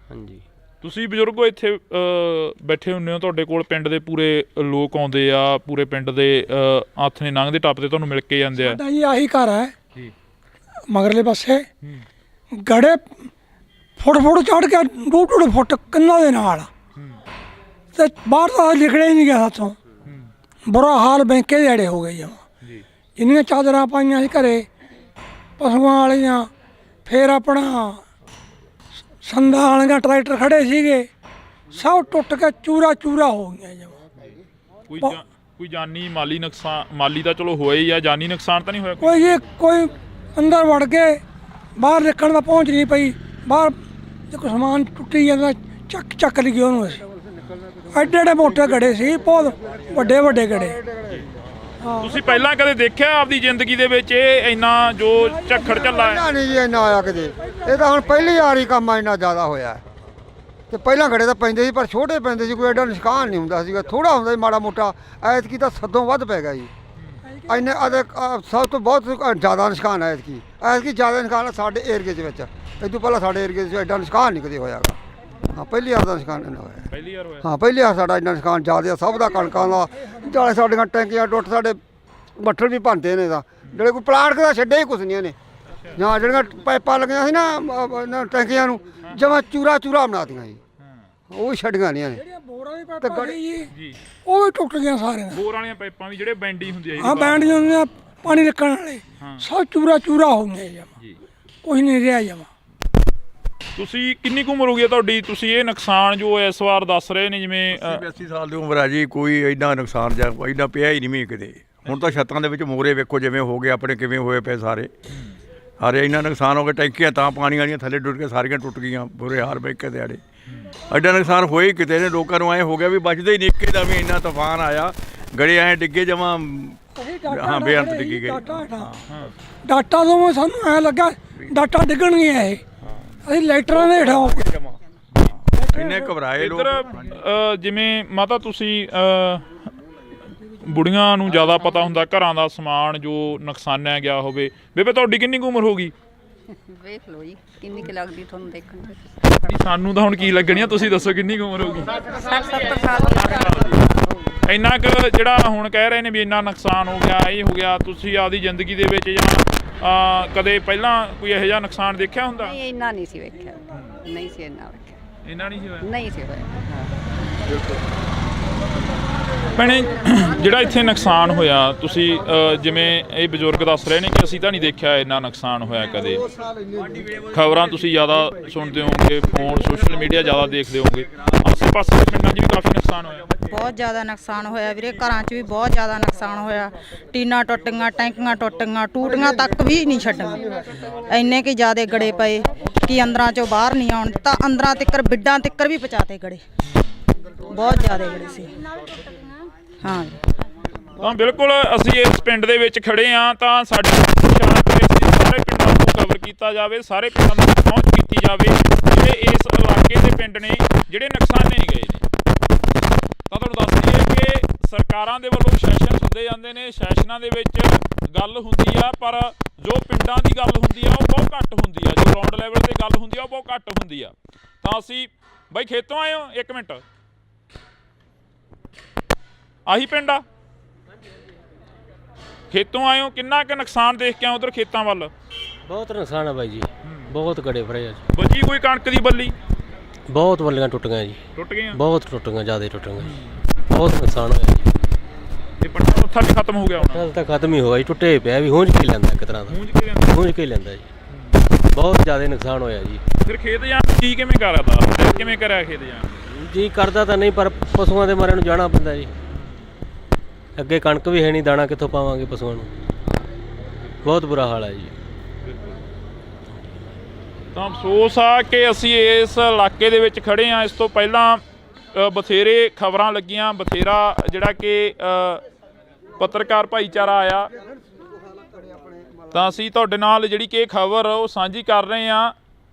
ਹਾਂਜੀ ਤੁਸੀਂ ਬਜ਼ੁਰਗੋ ਇੱਥੇ ਬੈਠੇ ਹੁੰਦੇ ਹੋ, ਤੁਹਾਡੇ ਕੋਲ ਪਿੰਡ ਦੇ ਪੂਰੇ ਲੋਕ ਆਉਂਦੇ ਆ, ਪੂਰੇ ਪਿੰਡ ਦੇ ਹੱਥ ਨੇ ਲੰਘਦੇ ਟੱਪਦੇ ਤੁਹਾਨੂੰ ਮਿਲ ਕੇ ਜਾਂਦੇ ਆ। ਸਾਡਾ ਜੀ ਆਹੀ ਘਰ ਹੈ ਜੀ ਮਗਰਲੇ ਪਾਸੇ ਗੜੇ ਫੁੱਟ ਚੜ ਕੇ 2-2 ਫੁੱਟ ਕੰਨਾਂ ਦੇ ਨਾਲ ਤੇ ਬਾਹਰ ਤਾਂ ਨਿਕਲਿਆ ਹੀ ਨਹੀਂ ਗਿਆ ਸਾਥੋਂ। ਬੁਰਾ ਹਾਲ ਬੈਂਕੇ ਦੇ ਅੜੇ ਹੋ ਗਏ ਜਮਾਂ। ਜਿੰਨੀਆਂ ਚਾਦਰਾਂ ਪਾਈਆਂ ਸੀ ਘਰੇ ਪਸ਼ੂਆਂ ਵਾਲੀਆਂ, ਫਿਰ ਆਪਣਾ ਸੰਦਾਂ ਵਾਲੀਆਂ ਟਰੈਕਟਰ ਖੜੇ ਸੀਗੇ, ਸਭ ਟੁੱਟ ਕੇ ਚੂਰਾ ਚੂਰਾ ਹੋ ਗਈਆਂ ਜਮਾਂ। ਕੋਈ ਜਾਨੀ ਮਾਲੀ ਨੁਕਸਾਨ? ਮਾਲੀ ਤਾਂ ਚਲੋ ਹੋਇਆ ਹੀ ਆ, ਜਾਨੀ ਨੁਕਸਾਨ ਤਾਂ ਨਹੀਂ ਹੋਇਆ ਕੋਈ ਅੰਦਰ ਵੜ ਕੇ ਬਾਹਰ ਨਿਕਲਣ ਦਾ ਪਹੁੰਚ ਨਹੀਂ ਪਈ। ਬਾਹਰ ਕੋਈ ਸਮਾਨ ਟੁੱਟੀ ਜਾਂਦਾ ਚੱਕ ਲਈ ਉਹਨੂੰ। ਅਸੀਂ ਐਡੇ ਮੋਟੇ ਗੜੇ ਸੀ, ਬਹੁਤ ਵੱਡੇ ਗੜੇ। ਤੁਸੀਂ ਪਹਿਲਾਂ ਕਦੇ ਦੇਖਿਆ ਆਪਦੀ ਜ਼ਿੰਦਗੀ ਦੇ ਵਿੱਚ ਇਹ ਇੰਨਾ ਜੋ ਝੱਖੜ ਝੱਲਾ ਹੈ? ਨਹੀਂ ਜੀ ਇੰਨਾ ਆਇਆ ਕਦੇ, ਇਹ ਤਾਂ ਹੁਣ ਪਹਿਲੀ ਵਾਰੀ ਕੰਮ ਇੰਨਾ ਜ਼ਿਆਦਾ ਹੋਇਆ ਤੇ ਪਹਿਲਾਂ ਗੜੇ ਤਾਂ ਪੈਂਦੇ ਸੀ ਪਰ ਛੋਟੇ ਪੈਂਦੇ ਸੀ, ਕੋਈ ਐਡਾ ਨੁਕਸਾਨ ਨਹੀਂ ਹੁੰਦਾ ਸੀਗਾ, ਥੋੜਾ ਹੁੰਦਾ ਸੀ ਮਾੜਾ ਮੋਟਾ। ਐਤਕੀ ਤਾਂ ਸਦੋਂ ਵੱਧ ਪੈ ਗਿਆ ਜੀ। ਇੰਨੇ ਸਭ ਤੋਂ ਬਹੁਤ ਜ਼ਿਆਦਾ ਨੁਕਸਾਨ ਹੈ ਐਤਕੀ ਜ਼ਿਆਦਾ ਨੁਕਸਾਨ ਸਾਡੇ ਏਰੀਏ ਦੇ ਵਿੱਚ। ਇਹ ਤੋਂ ਪਹਿਲਾਂ ਸਾਡੇ ਏਰੀਏ 'ਚ ਐਡਾ ਨੁਕਸਾਨ ਨਹੀਂ ਕਦੇ ਹੋਇਆਗਾ। ਹਾਂ ਪਹਿਲੀ ਵਾਰ ਦਾ ਨੁਕਸਾਨ ਇੰਨਾ ਹੋਇਆ। ਪਹਿਲੀ ਵਾਰ ਹੋਇਆ? ਹਾਂ ਪਹਿਲੀ ਵਾਰ ਸਾਡਾ ਇੰਨਾ ਨੁਕਸਾਨ ਜ਼ਿਆਦਾ ਸਭ ਦਾ, ਕਣਕਾਂ ਦਾ, ਨਾਲੇ ਸਾਡੀਆਂ ਟੈਂਕੀਆਂ ਟੁੱਟ, ਸਾਡੇ ਬੱਠਲ ਵੀ ਭੰਨਦੇ ਨੇ। ਤਾਂ ਜਿਹੜੇ ਕੋਈ ਪਲਾਟ ਦਾ ਛੱਡਿਆ ਹੀ ਕੁਛ ਨਹੀਂ ਇਹਨੇ। ਜਾਂ ਜਿਹੜੀਆਂ ਪਾਈਪਾਂ ਲੱਗੀਆਂ ਸੀ ਨਾ ਟੈਂਕੀਆਂ ਨੂੰ, ਜਮਾਂ ਚੂਰਾ ਬਣਾਤੀਆਂ ਜੀ, ਉਹ ਵੀ ਛੱਡੀਆਂ ਨਹੀਂ ਇਹਨੇ। ਬੋਰਾਂ ਦੀ ਪਾਈਪਾਂ ਜੀ ਉਹ ਵੀ ਟੁੱਟ ਗਈਆਂ ਸਾਰੀਆਂ। ਬੋਰ ਵਾਲੀਆਂ ਪਾਈਪਾਂ ਵੀ ਜਿਹੜੇ ਬੈਂਡੀ ਹੁੰਦੀ ਆ, ਹਾਂ ਬੈਂਡੀਆਂ ਹੁੰਦੀਆਂ ਪਾਣੀ ਰੱਖਣ ਵਾਲੇ, ਸਭ ਚੂਰਾ ਹੋ ਗਏ ਜਮਾਂ, ਕੁਛ ਨਹੀਂ ਰਿਹਾ ਜਮਾਂ। ਤੁਸੀਂ ਕਿੰਨੀ ਕੁ ਉਮਰ ਹੋ ਗਈ ਤੁਹਾਡੀ? ਤੁਸੀਂ ਇਹ ਨੁਕਸਾਨ ਜੋ ਇਸ ਵਾਰ ਦੱਸ ਰਹੇ ਨੇ, ਜਿਵੇਂ 80 ਸਾਲ ਦੀ ਉਮਰ ਆ ਜੀ, ਕੋਈ ਇੰਨਾ ਨੁਕਸਾਨ ਜਾਂ ਇੰਨਾ ਪਿਆ ਹੀ ਨਹੀਂ ਕਿਤੇ। ਹੁਣ ਤਾਂ ਛੱਤਾਂ ਦੇ ਵਿੱਚ ਮੋਰੇ ਵੇਖੋ ਜਿਵੇਂ ਹੋ ਗਏ ਆਪਣੇ, ਕਿਵੇਂ ਹੋਏ ਪਏ ਸਾਰੇ ਇੰਨਾ ਨੁਕਸਾਨ ਹੋ ਗਿਆ। ਟੈਂਕੀਆਂ ਤਾਂ ਪਾਣੀ ਵਾਲੀਆਂ ਥੱਲੇ ਡੁੱਟ ਕੇ ਸਾਰੀਆਂ ਟੁੱਟ ਗਈਆਂ, ਬੁਰੇ ਹਾਲ ਬੈਂਕੇ ਦੇ ਆੜੇ। ਐਡਾ ਨੁਕਸਾਨ ਹੋਏ ਹੀ ਕਿਤੇ ਨੇ। ਲੋਕਾਂ ਨੂੰ ਐਂ ਹੋ ਗਿਆ ਵੀ ਬਚਦੇ ਹੀ ਨਹੀਂ, ਇੱਕੇ ਦਾ ਵੀ ਇੰਨਾ ਤੂਫਾਨ ਆਇਆ, ਗੜੇ ਐਂ ਡਿੱਗੇ ਜਮਾਂ। ਹਾਂ ਬੇਅੰਤ ਡਿੱਗੀ ਗਏ। ਡਾਟਾ ਤੋਂ ਸਾਨੂੰ ਐਂ ਲੱਗਾ ਡਾਟਾ ਡਿੱਗਣਗੀਆਂ ਇਹ, ਅਸੀਂ ਲਾਈਟਰਾਂ ਦੇ ਹੇਠਾਂ ਹੋ ਗਏ। ਇੰਨੇ ਘਬਰਾਏ ਲੋਕ। ਇੱਧਰ ਜਿਵੇਂ ਮਾਤਾ ਤੁਸੀਂ ਬੁੜੀਆਂ ਨੂੰ ਜ਼ਿਆਦਾ ਪਤਾ ਹੁੰਦਾ ਘਰਾਂ ਦਾ ਸਮਾਨ ਜੋ ਨੁਕਸਾਨਿਆ ਗਿਆ ਹੋਵੇ। ਬੇਬੇ ਤੁਹਾਡੀ ਕਿੰਨੀ ਕੁ ਉਮਰ ਹੋ ਗਈ? ਵੇਖ ਲਓ ਜੀ ਕਿੰਨੀ ਕੁ ਲੱਗਦੀ ਤੁਹਾਨੂੰ ਦੇਖਣ ਵਿੱਚ। ਸਾਨੂੰ ਤਾਂ ਹੁਣ ਕੀ ਲੱਗਣੀ ਆ, ਤੁਸੀਂ ਦੱਸੋ ਕਿੰਨੀ ਕੁ ਉਮਰ ਹੋ ਗਈ? 60-70 ਸਾਲ। ਇੰਨਾ ਕੁ ਜਿਹੜਾ ਹੁਣ ਕਹਿ ਰਹੇ ਨੇ ਵੀ ਇੰਨਾ ਨੁਕਸਾਨ ਹੋ ਗਿਆ, ਇਹ ਹੋ ਗਿਆ, ਤੁਸੀਂ ਆਪਦੀ ਜ਼ਿੰਦਗੀ ਦੇ ਵਿੱਚ ਜਾਂ ਕਦੇ ਪਹਿਲਾਂ ਕੋਈ ਇਹੋ ਜਿਹਾ ਨੁਕਸਾਨ ਦੇਖਿਆ ਹੁੰਦਾ? ਨਹੀਂ ਇੰਨਾ ਨਹੀਂ ਸੀ ਵੇਖਿਆ, ਨਹੀਂ ਸੀ ਇੰਨਾ ਵੇਖਿਆ, ਇੰਨਾ ਨਹੀਂ ਸੀ ਹੋਇਆ? ਨਹੀਂ ਸੀ ਹੋਇਆ। ਭੈਣੇ ਜਿਹੜਾ ਇੱਥੇ ਨੁਕਸਾਨ ਹੋਇਆ ਤੁਸੀਂ ਜਿਵੇਂ ਇਹ ਬਜ਼ੁਰਗ ਦੱਸ ਰਹੇ ਨੇ ਕਿ ਅਸੀਂ ਤਾਂ ਨਹੀਂ ਦੇਖਿਆ ਇੰਨਾ ਨੁਕਸਾਨ ਹੋਇਆ ਕਦੇ। ਖਬਰਾਂ ਤੁਸੀਂ ਜ਼ਿਆਦਾ ਸੁਣਦੇ ਹੋਵੋਗੇ, ਫੋਨ ਸੋਸ਼ਲ ਮੀਡੀਆ ਜ਼ਿਆਦਾ ਦੇਖਦੇ ਹੋਵੋਗੇ, ਆਸੇ ਪਾਸੇ ਦੇ ਪਿੰਡਾਂ 'ਚ ਵੀ ਕਾਫੀ ਨੁਕਸਾਨ ਹੋਇਆ। ਬਹੁਤ ਜ਼ਿਆਦਾ ਨੁਕਸਾਨ ਹੋਇਆ ਵੀਰੇ, ਘਰਾਂ 'ਚ ਵੀ ਬਹੁਤ ਜ਼ਿਆਦਾ ਨੁਕਸਾਨ ਹੋਇਆ। ਟੀਨਾਂ ਟੁੱਟ ਗਈਆਂ, ਟੈਂਕੀਆਂ ਟੁੱਟ ਗਈਆਂ, ਟੂਟੀਆਂ ਤੱਕ ਵੀ ਨਹੀਂ ਛੱਡੀਆਂ। ਇੰਨੇ ਕਿ ਜ਼ਿਆਦਾ ਗੜੇ ਪਏ ਕਿ ਅੰਦਰਾਂ 'ਚੋਂ ਬਾਹਰ ਨਹੀਂ ਆਉਣ, ਤਾਂ ਅੰਦਰਾਂ ਤਿੱਕਰ ਬਿੱਡਾਂ ਤਿੱਕਰ ਵੀ ਪਹੁੰਚਾਤੇ ਗੜੇ, ਬਹੁਤ ਜ਼ਿਆਦਾ ਗੜੇ ਸੀ। ਹਾਂ ਤਾਂ ਬਿਲਕੁਲ ਅਸੀਂ ਇਸ ਪਿੰਡ ਦੇ ਵਿੱਚ ਖੜੇ ਹਾਂ, ਤਾਂ ਸਾਡੇ ਸਾਰੇ ਪਿੰਡਾਂ ਨੂੰ ਕਵਰ ਕੀਤਾ ਜਾਵੇ, ਸਾਰੇ ਪਿੰਡਾਂ ਨੂੰ ਪਹੁੰਚ ਕੀਤੀ ਜਾਵੇ ਜਿਹੜੇ ਇਸ ਇਲਾਕੇ ਦੇ ਪਿੰਡ ਨੇ ਜਿਹੜੇ ਨੁਕਸਾਨੇ ਗਏ ਨੇ। ਤਾਂ ਤੁਹਾਨੂੰ ਦੱਸ ਦਈਏ ਕਿ ਸਰਕਾਰਾਂ ਦੇ ਵੱਲੋਂ ਸੈਸ਼ਨ ਹੁੰਦੇ ਜਾਂਦੇ ਨੇ, ਸੈਸ਼ਨਾਂ ਦੇ ਵਿੱਚ ਗੱਲ ਹੁੰਦੀ ਆ, ਪਰ ਜੋ ਪਿੰਡਾਂ ਦੀ ਗੱਲ ਹੁੰਦੀ ਆ ਉਹ ਬਹੁਤ ਘੱਟ ਹੁੰਦੀ ਆ, ਜੋ ਗਰਾਊਂਡ ਲੈਵਲ ਤੇ ਗੱਲ ਹੁੰਦੀ ਆ ਉਹ ਬਹੁਤ ਘੱਟ ਹੁੰਦੀ ਆ। ਤਾਂ ਅਸੀਂ ਬਾਈ ਖੇਤੋਂ ਆਏ ਹੋ? ਇੱਕ ਮਿੰਟ, ਆਹੀ ਪਿੰਡ ਆ? ਖੇਤੋਂ ਆਏ ਹੋ, ਕਿੰਨਾ ਕੁ ਨੁਕਸਾਨ ਦੇਖ ਕੇ ਆਏ ਉਧਰ ਖੇਤਾਂ ਵੱਲ? ਬਹੁਤ ਨੁਕਸਾਨ ਆ ਬਾਈ ਜੀ, ਬਹੁਤ ਗੜੇ ਫਰੇ ਆ। ਬਚੀ ਕੋਈ ਕਣਕ ਦੀ ਬੱਲੀ? ਬਹੁਤ ਬੱਲੀਆਂ ਟੁੱਟ ਗਈਆਂ ਜੀ, ਟੁੱਟ ਗਈਆਂ, ਬਹੁਤ ਟੁੱਟ ਗਈਆਂ, ਜ਼ਿਆਦਾ ਟੁੱਟ ਗਈਆਂ ਜੀ, ਬਹੁਤ ਨੁਕਸਾਨ ਹੋਇਆ ਜੀ। ਤੇ ਪੱਟਾ ਉੱਥਾ ਵੀ ਖਤਮ ਹੋ ਗਿਆ ਹੁਣ? ਫਸਲ ਤਾਂ ਖਤਮ ਹੀ ਹੋਇਆ ਜੀ, ਟੁੱਟੇ ਪਿਆ ਵੀ ਹੁੰਝ ਕੇ ਲੈਂਦਾ ਇੱਕ ਤਰ੍ਹਾਂ ਦਾ, ਹੁੰਝ ਕੇ ਲੈਂਦਾ ਜੀ, ਬਹੁਤ ਜ਼ਿਆਦਾ ਨੁਕਸਾਨ ਹੋਇਆ ਜੀ। ਫਿਰ ਖੇਤ ਜਾਣ ਕੀ ਕਿਵੇਂ ਕਰਦਾ, ਕਿਵੇਂ ਕਰਿਆ ਖੇਤ ਜਾਣ? ਜੀ ਕਰਦਾ ਤਾਂ ਨਹੀਂ, ਪਰ ਪਸ਼ੂਆਂ ਦੇ ਮਾਰੇ ਨੂੰ ਜਾਣਾ ਪੈਂਦਾ ਜੀ। ਅੱਗੇ ਕਣਕ ਵੀ ਹੈ ਨਹੀਂ, ਦਾਣਾ ਕਿੱਥੋਂ ਪਾਵਾਂਗੇ ਪਸ਼ੂਆਂ ਨੂੰ, ਬਹੁਤ ਬੁਰਾ ਹਾਲ ਹੈ ਜੀ। ਤਾਂ ਅਫਸੋਸ ਆ ਕਿ ਅਸੀਂ ਇਸ ਇਲਾਕੇ ਦੇ ਵਿੱਚ ਖੜੇ ਹਾਂ। ਇਸ ਤੋਂ ਪਹਿਲਾਂ ਬਥੇਰੇ ਖਬਰਾਂ ਲੱਗੀਆਂ, ਬਥੇਰਾ ਜਿਹੜਾ ਕਿ ਪੱਤਰਕਾਰ ਭਾਈਚਾਰਾ ਆਇਆ, ਤਾਂ ਅਸੀਂ ਤੁਹਾਡੇ ਨਾਲ ਜਿਹੜੀ ਕਿ ਖਬਰ ਉਹ ਸਾਂਝੀ ਕਰ ਰਹੇ ਹਾਂ।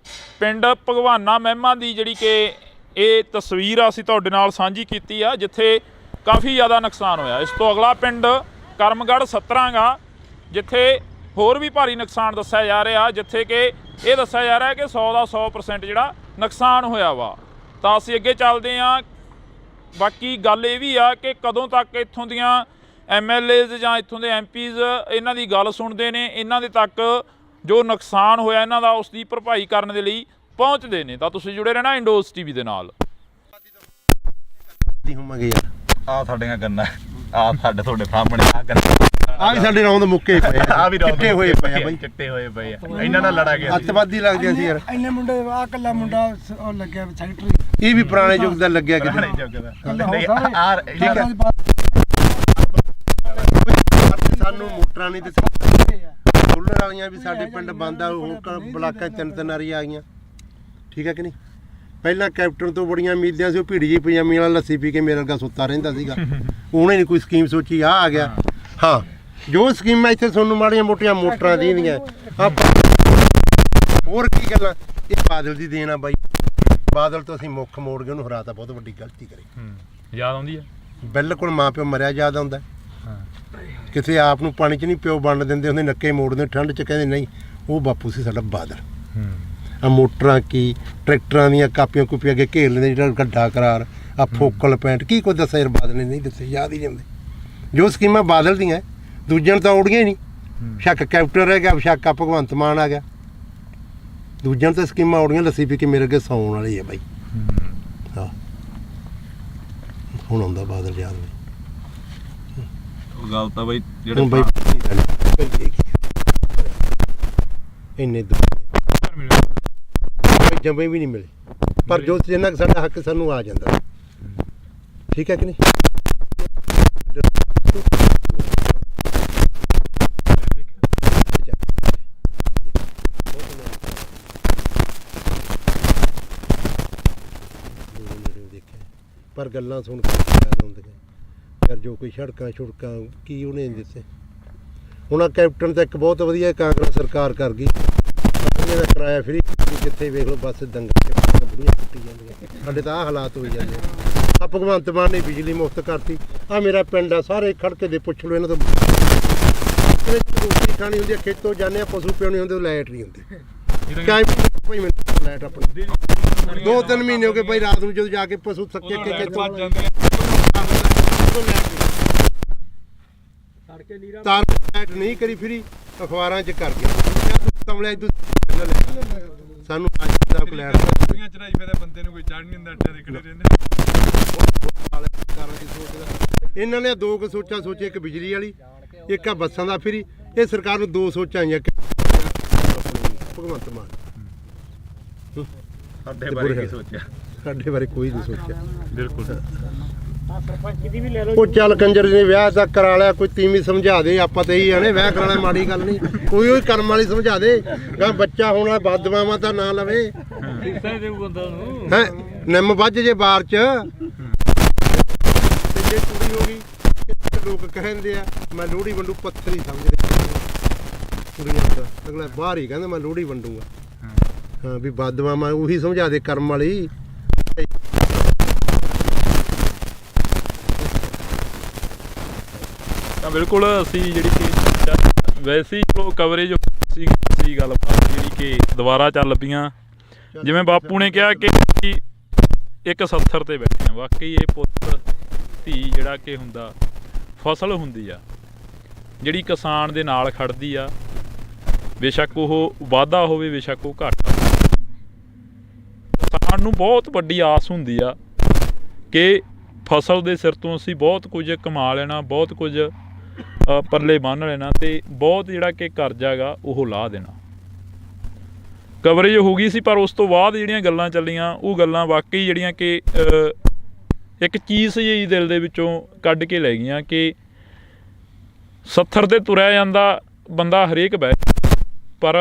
ਪਿੰਡ ਭਗਵਾਨਾ ਮਹਿਮਾ ਦੀ ਜਿਹੜੀ ਕਿ ਇਹ ਤਸਵੀਰ ਆ ਅਸੀਂ ਤੁਹਾਡੇ ਨਾਲ ਸਾਂਝੀ ਕੀਤੀ ਆ, ਜਿੱਥੇ ਕਾਫੀ ਜ਼ਿਆਦਾ ਨੁਕਸਾਨ ਹੋਇਆ। ਇਸ ਤੋਂ ਅਗਲਾ ਪਿੰਡ ਕਰਮਗੜ੍ਹ 17 ਗਾ, ਜਿੱਥੇ ਹੋਰ ਵੀ ਭਾਰੀ ਨੁਕਸਾਨ ਦੱਸਿਆ ਜਾ ਰਿਹਾ, ਜਿੱਥੇ ਕਿ ਇਹ ਦੱਸਿਆ ਜਾ ਰਿਹਾ ਕਿ 100 ਦਾ 100% ਜਿਹੜਾ ਨੁਕਸਾਨ ਹੋਇਆ ਵਾ। ਤਾਂ ਅਸੀਂ ਅੱਗੇ ਚੱਲਦੇ ਹਾਂ। ਬਾਕੀ ਗੱਲ ਇਹ ਵੀ ਆ ਕਿ ਕਦੋਂ ਤੱਕ ਇੱਥੋਂ ਦੀਆਂ MLAs ਜਾਂ ਇੱਥੋਂ ਦੇ MPs ਇਹਨਾਂ ਦੀ ਗੱਲ ਸੁਣਦੇ ਨੇ, ਇਹਨਾਂ ਦੇ ਤੱਕ ਜੋ ਨੁਕਸਾਨ ਹੋਇਆ ਇਹਨਾਂ ਦਾ ਉਸ ਦੀ ਭਰਪਾਈ ਕਰਨ ਦੇ ਲਈ ਪਹੁੰਚਦੇ ਨੇ। ਤਾਂ ਤੁਸੀਂ ਜੁੜੇ ਰਹਿਣਾ ਇੰਡੋਜ਼ TV ਦੇ ਨਾਲ। ਆ ਸਾਡੀਆਂ ਗੰਨਾ, ਆ ਸਾਡੇ ਤੁਹਾਡੇ ਸਾਹਮਣੇ ਆ ਗੰਨਾ, ਆ ਵੀ ਸਾਡੇ ਰੌਂਦ ਮੁੱਕੇ ਪਏ ਆ, ਵੀ ਚਿੱਟੇ ਹੋਏ ਪਏ ਆ ਬਾਈ, ਚਿੱਟੇ ਹੋਏ ਪਏ ਆ। ਇਹਨਾਂ ਨਾਲ ਲੜਾ ਗਿਆ ਅੱਤਵਾਦੀ ਲੱਗਦੇ ਸੀ ਯਾਰ। ਇੰਨੇ ਮੁੰਡੇ ਆ ਕੱਲਾ ਮੁੰਡਾ ਉਹ ਲੱਗਿਆ ਸੈਕਟਰੀ, ਇਹ ਵੀ ਪੁਰਾਣੇ ਯੁੱਗ ਦਾ ਲੱਗਿਆ ਕਿਤੇ। ਨਹੀਂ ਆ ਠੀਕ ਹੈ, ਸਾਨੂੰ ਮੋਟਰਾਂ ਨਹੀਂ ਤੇ ਸੋਲਰ ਵਾਲੀਆਂ ਵੀ ਸਾਡੇ ਪਿੰਡ ਬੰਦ ਆ, ਹੁਣ ਬਲਾਕਾਂ 3 ਵਾਰੀ ਆ ਗਈਆਂ। ਠੀਕ ਹੈ ਕਿ ਨਹੀਂ? ਪਹਿਲਾਂ ਕੈਪਟਨ ਤੋਂ ਬੜੀਆਂ ਉਮੀਦਾਂ ਸੀ, ਉਹ ਭੀੜੀ ਜਿਹੀ ਪਜਾਮੀ ਵਾਲਾ ਲੱਸੀ ਪੀ ਕੇ ਮੇਰੇ ਵਰਗਾ ਸੁੱਤਾ ਰਹਿੰਦਾ ਸੀਗਾ। ਉਹਨੇ ਨਹੀਂ ਕੋਈ ਸਕੀਮ ਸੋਚੀ, ਆ ਗਿਆ। ਹਾਂ, ਜੋ ਸਕੀਮਾਂ ਇੱਥੇ ਤੁਹਾਨੂੰ ਮਾੜੀਆਂ ਮੋਟੀਆਂ ਮੋਟਰਾਂ ਦੀਆਂ ਹੋਰ ਕੀ ਗੱਲਾਂ, ਇਹ ਬਾਦਲ ਦੀ ਦੇਣ ਆ ਬਾਈ। ਬਾਦਲ ਤੋਂ ਅਸੀਂ ਮੁੱਖ ਮੋੜ ਕੇ ਉਹਨੂੰ ਹਰਾਤਾ, ਬਹੁਤ ਵੱਡੀ ਗਲਤੀ ਕਰੀ। ਯਾਦ ਆਉਂਦੀ ਆ? ਬਿਲਕੁਲ ਮਾਂ ਪਿਓ ਮਰਿਆ ਯਾਦ ਆਉਂਦਾ। ਕਿਸੇ ਆਪ ਨੂੰ ਪਾਣੀ 'ਚ ਨਹੀਂ ਪਿਓ ਵੰਡ ਦਿੰਦੇ ਹੁੰਦੇ, ਨੱਕੇ ਮੋੜਦੇ ਠੰਡ 'ਚ, ਕਹਿੰਦੇ ਨਹੀਂ ਉਹ ਬਾਪੂ ਸੀ ਸਾਡਾ ਬਾਦਲ। ਆ ਮੋਟਰਾਂ ਕੀ ਟਰੈਕਟਰਾਂ ਦੀਆਂ ਕਾਪੀਆਂ ਕੂਪੀਆਂ ਅੱਗੇ ਘੇਰ ਲੈਂਦੇ, ਜਿਹੜਾ ਗੱਡਾ ਕਰਾਰ ਆ ਫੋਕਲ ਪੈਂਟ ਕੀ ਕੁਝ ਦੱਸਿਆ ਯਾਰ ਬਾਦਲ ਨੇ ਨਹੀਂ ਦੱਸਿਆ, ਯਾਦ ਹੀ ਨਹੀਂ ਆਉਂਦੇ। ਜੋ ਸਕੀਮਾਂ ਬਾਦਲ ਦੀਆਂ ਦੂਜਿਆਂ ਨੂੰ ਤਾਂ ਔੜੀਆਂ ਹੀ ਨਹੀਂ। ਸ਼ੱਕ ਕੈਪਟਨ ਰਹਿ ਗਿਆ, ਸ਼ੱਕ ਆ ਭਗਵੰਤ ਮਾਨ ਆ ਗਿਆ, ਦੂਜਿਆਂ ਨੂੰ ਤਾਂ ਸਕੀਮਾਂ ਔੜੀਆਂ, ਲੱਸੀ ਪੀ ਕੇ ਮੇਰੇ ਅੱਗੇ ਸੌਣ ਵਾਲੀ ਹੈ ਬਾਈ। ਹਾਂ, ਹੁਣ ਆਉਂਦਾ ਬਾਦਲ ਯਾਦ ਬਾਈ। ਗੱਲ ਤਾਂ ਬਾਈ ਜਿਹੜੇ ਬਾਈ ਇੰਨੇ ਜੰਮੇ ਵੀ ਨਹੀਂ ਮਿਲੇ, ਪਰ ਜੋ ਜਿੰਨਾ ਕੁ ਸਾਡਾ ਹੱਕ ਸਾਨੂੰ ਆ ਜਾਂਦਾ। ਠੀਕ ਹੈ ਕਿ ਨਹੀਂ? ਪਰ ਗੱਲਾਂ ਸੁਣ ਕੇ ਯਾਦ ਆਉਂਦੀਆਂ ਯਾਰ, ਜੋ ਕੋਈ ਸੜਕਾਂ ਛੁੜਕਾਂ ਕੀ ਉਹਨੇ ਦਿੱਤੇ। ਹੁਣ ਆ ਕੈਪਟਨ ਤਾਂ ਇੱਕ ਬਹੁਤ ਵਧੀਆ ਕਾਂਗਰਸ ਸਰਕਾਰ ਕਰ ਗਈ, ਦਾ ਕਿਰਾਇਆ ਫਰੀ, ਜਿੱਥੇ ਵੇਖ ਲਓ ਬਸ ਦੰਗੇ ਬੁੜੀਆਂ ਕੁੱਟੀ ਜਾਂਦੀਆਂ। ਸਾਡੇ ਤਾਂ ਆਹ ਹਾਲਾਤ ਹੋਈ ਜਾਂਦੇ ਆ। ਭਗਵੰਤ ਮਾਨ ਨੇ ਬਿਜਲੀ ਮੁਫਤ ਕਰਤੀ। ਆ ਮੇਰਾ ਪਿੰਡ ਆ, ਸਾਰੇ ਖੜਕੇ ਦੇ ਪੁੱਛ ਲਓ ਇਹਨਾਂ ਤੋਂ। ਰੋਟੀ ਖਾਣੀ ਹੁੰਦੀ ਆ, ਖੇਤੋਂ ਜਾਂਦੇ ਆ, ਪਸ਼ੂ ਪਿਉਣੇ ਹੁੰਦੇ, ਲਾਈਟ ਨਹੀਂ ਹੁੰਦੀ। ਭਾਈ ਮੈਨੂੰ ਲਾਈਟ ਆਪਣੀ 2-3 ਮਹੀਨੇ ਹੋ ਗਏ ਭਾਈ, ਰਾਤ ਨੂੰ ਜਦੋਂ ਜਾ ਕੇ ਪਸ਼ੂ ਥੱਕੇ ਕੇ ਤਾਰ ਲਾਈਟ ਨਹੀਂ ਕਰੀ ਫਰੀ, ਅਖਬਾਰਾਂ 'ਚ ਕਰ ਗਿਆ ਸਾਨੂੰ ਅੱਜ ਤੱਕ ਲੈਟ ਚੜਾਈ, ਫਿਰ ਬੰਦੇ ਨੂੰ ਕੋਈ ਚੜ ਨਹੀਂ ਹੁੰਦਾ, ਅੱਡੇ ਦੇ ਖੜੇ ਰਹਿੰਦੇ। ਸਰਕਾਰਾਂ ਦੀ ਸੋਚ ਦਾ ਇਹਨਾਂ ਨੇ ਦੋ ਕੁ ਸੋਚਾਂ ਸੋਚੀ, ਇੱਕ ਬਿਜਲੀ ਵਾਲੀ, ਇੱਕ ਆ ਬੱਸਾਂ ਦਾ ਫਰੀ। ਇਹ ਸਰਕਾਰ ਨੂੰ ਦੋ ਸੋਚਾਂ ਆਈਆਂ ਭਗਵੰਤ ਮਾਨ। ਸਾਡੇ ਬਾਰੇ ਕੀ ਸੋਚਿਆ? ਸਾਡੇ ਬਾਰੇ ਕੋਈ ਨਹੀਂ ਸੋਚਿਆ। ਬਿਲਕੁਲ। ਉਹ ਚੱਲ ਕੰਜਰ ਨੇ ਵਿਆਹ ਤਾਂ ਕਰਾ ਲਿਆ, ਕੋਈ ਤੀਵੀਂ ਸਮਝਾ ਦੇ। ਆਪਾਂ ਤਾਂ ਇਹੀ ਆਣੇ ਵਿਆਹ ਕਰਾਣਾ ਮਾੜੀ ਗੱਲ ਨਹੀਂ, ਕੋਈ ਉਹ ਕਰਮ ਵਾਲੀ ਸਮਝਾ ਦੇ। ਗਾ ਬੱਚਾ ਹੋਣਾ ਬਦਦੁਆਵਾਂ ਤਾਂ ਨਾ ਲਵੇ ਹੈ। ਨਿੰਮ ਵੱਜ ਜੇ ਬਾਰ ਚ ਤੇ ਜੇ ਕੁੜੀ ਹੋ ਗਈ, ਲੋਕ ਕਹਿੰਦੇ ਆ ਮੈਂ ਲੋਹੜੀ ਵੰਡੂ, ਪੱਥਰ ਹੀ ਸਮਝਦੇ ਕੁੜੀਆਂ ਦਾ। ਅਗਲਾ ਬਾਹਰ ਹੀ ਕਹਿੰਦਾ ਮੈਂ ਲੋਹੜੀ ਵੰਡੂਗਾ। ਹਾਂ ਵੀ ਬਦਦੁਆਵਾਂ ਉਹੀ ਸਮਝਾ ਦੇ ਕਰਮ ਵਾਲੀ। ਤਾਂ ਬਿਲਕੁਲ ਅਸੀਂ ਜਿਹੜੀ ਕਿ ਵੈਸੇ ਹੀ ਚਲੋ ਕਵਰੇਜ ਸੀ ਗੱਲਬਾਤ ਜਿਹੜੀ ਕਿ ਦੁਬਾਰਾ ਚੱਲ ਪਈਆਂ। ਜਿਵੇਂ ਬਾਪੂ ਨੇ ਕਿਹਾ ਕਿ ਇੱਕ 70 ਤੇ ਬੈਠੇ ਆ। ਵਾਕਈ ਇਹ ਪੁੱਤ ਧੀ ਜਿਹੜਾ ਕਿ ਹੁੰਦਾ, ਫਸਲ ਹੁੰਦੀ ਆ ਜਿਹੜੀ ਕਿਸਾਨ ਦੇ ਨਾਲ ਖੜਦੀ ਆ, ਬੇਸ਼ੱਕ ਉਹ ਵਾਧਾ ਹੋਵੇ ਬੇਸ਼ੱਕ ਉਹ ਘਾਟਾ। ਕਿਸਾਨ ਨੂੰ ਬਹੁਤ ਵੱਡੀ ਆਸ ਹੁੰਦੀ ਆ ਕਿ ਫਸਲ ਦੇ ਸਿਰ ਤੋਂ ਅਸੀਂ ਬਹੁਤ ਕੁਝ ਕਮਾ ਲੈਣਾ, ਬਹੁਤ ਕੁਝ ਪੱਲੇ ਬੰਨ੍ਹ ਲੈਣਾ ਤੇ ਬਹੁਤ ਜਿਹੜਾ ਕਿ ਕਰਜ਼ਾ ਗਾ ਉਹ ਲਾਹ ਦੇਣਾ। ਕਵਰੇਜ ਹੋ ਗਈ ਸੀ, ਪਰ ਉਸ ਤੋਂ ਬਾਅਦ ਜਿਹੜੀਆਂ ਗੱਲਾਂ ਚੱਲੀਆਂ ਉਹ ਗੱਲਾਂ ਵਾਕਈ ਜਿਹੜੀਆਂ ਕਿ ਇੱਕ ਚੀਜ਼ ਜਿਹੀ ਦਿਲ ਦੇ ਵਿੱਚੋਂ ਕੱਢ ਕੇ ਲੈ ਗਈਆਂ ਕਿ 70 ਤੇ ਤੁਰਿਆ ਜਾਂਦਾ ਬੰਦਾ ਹਰੇਕ ਬਹਿ, ਪਰ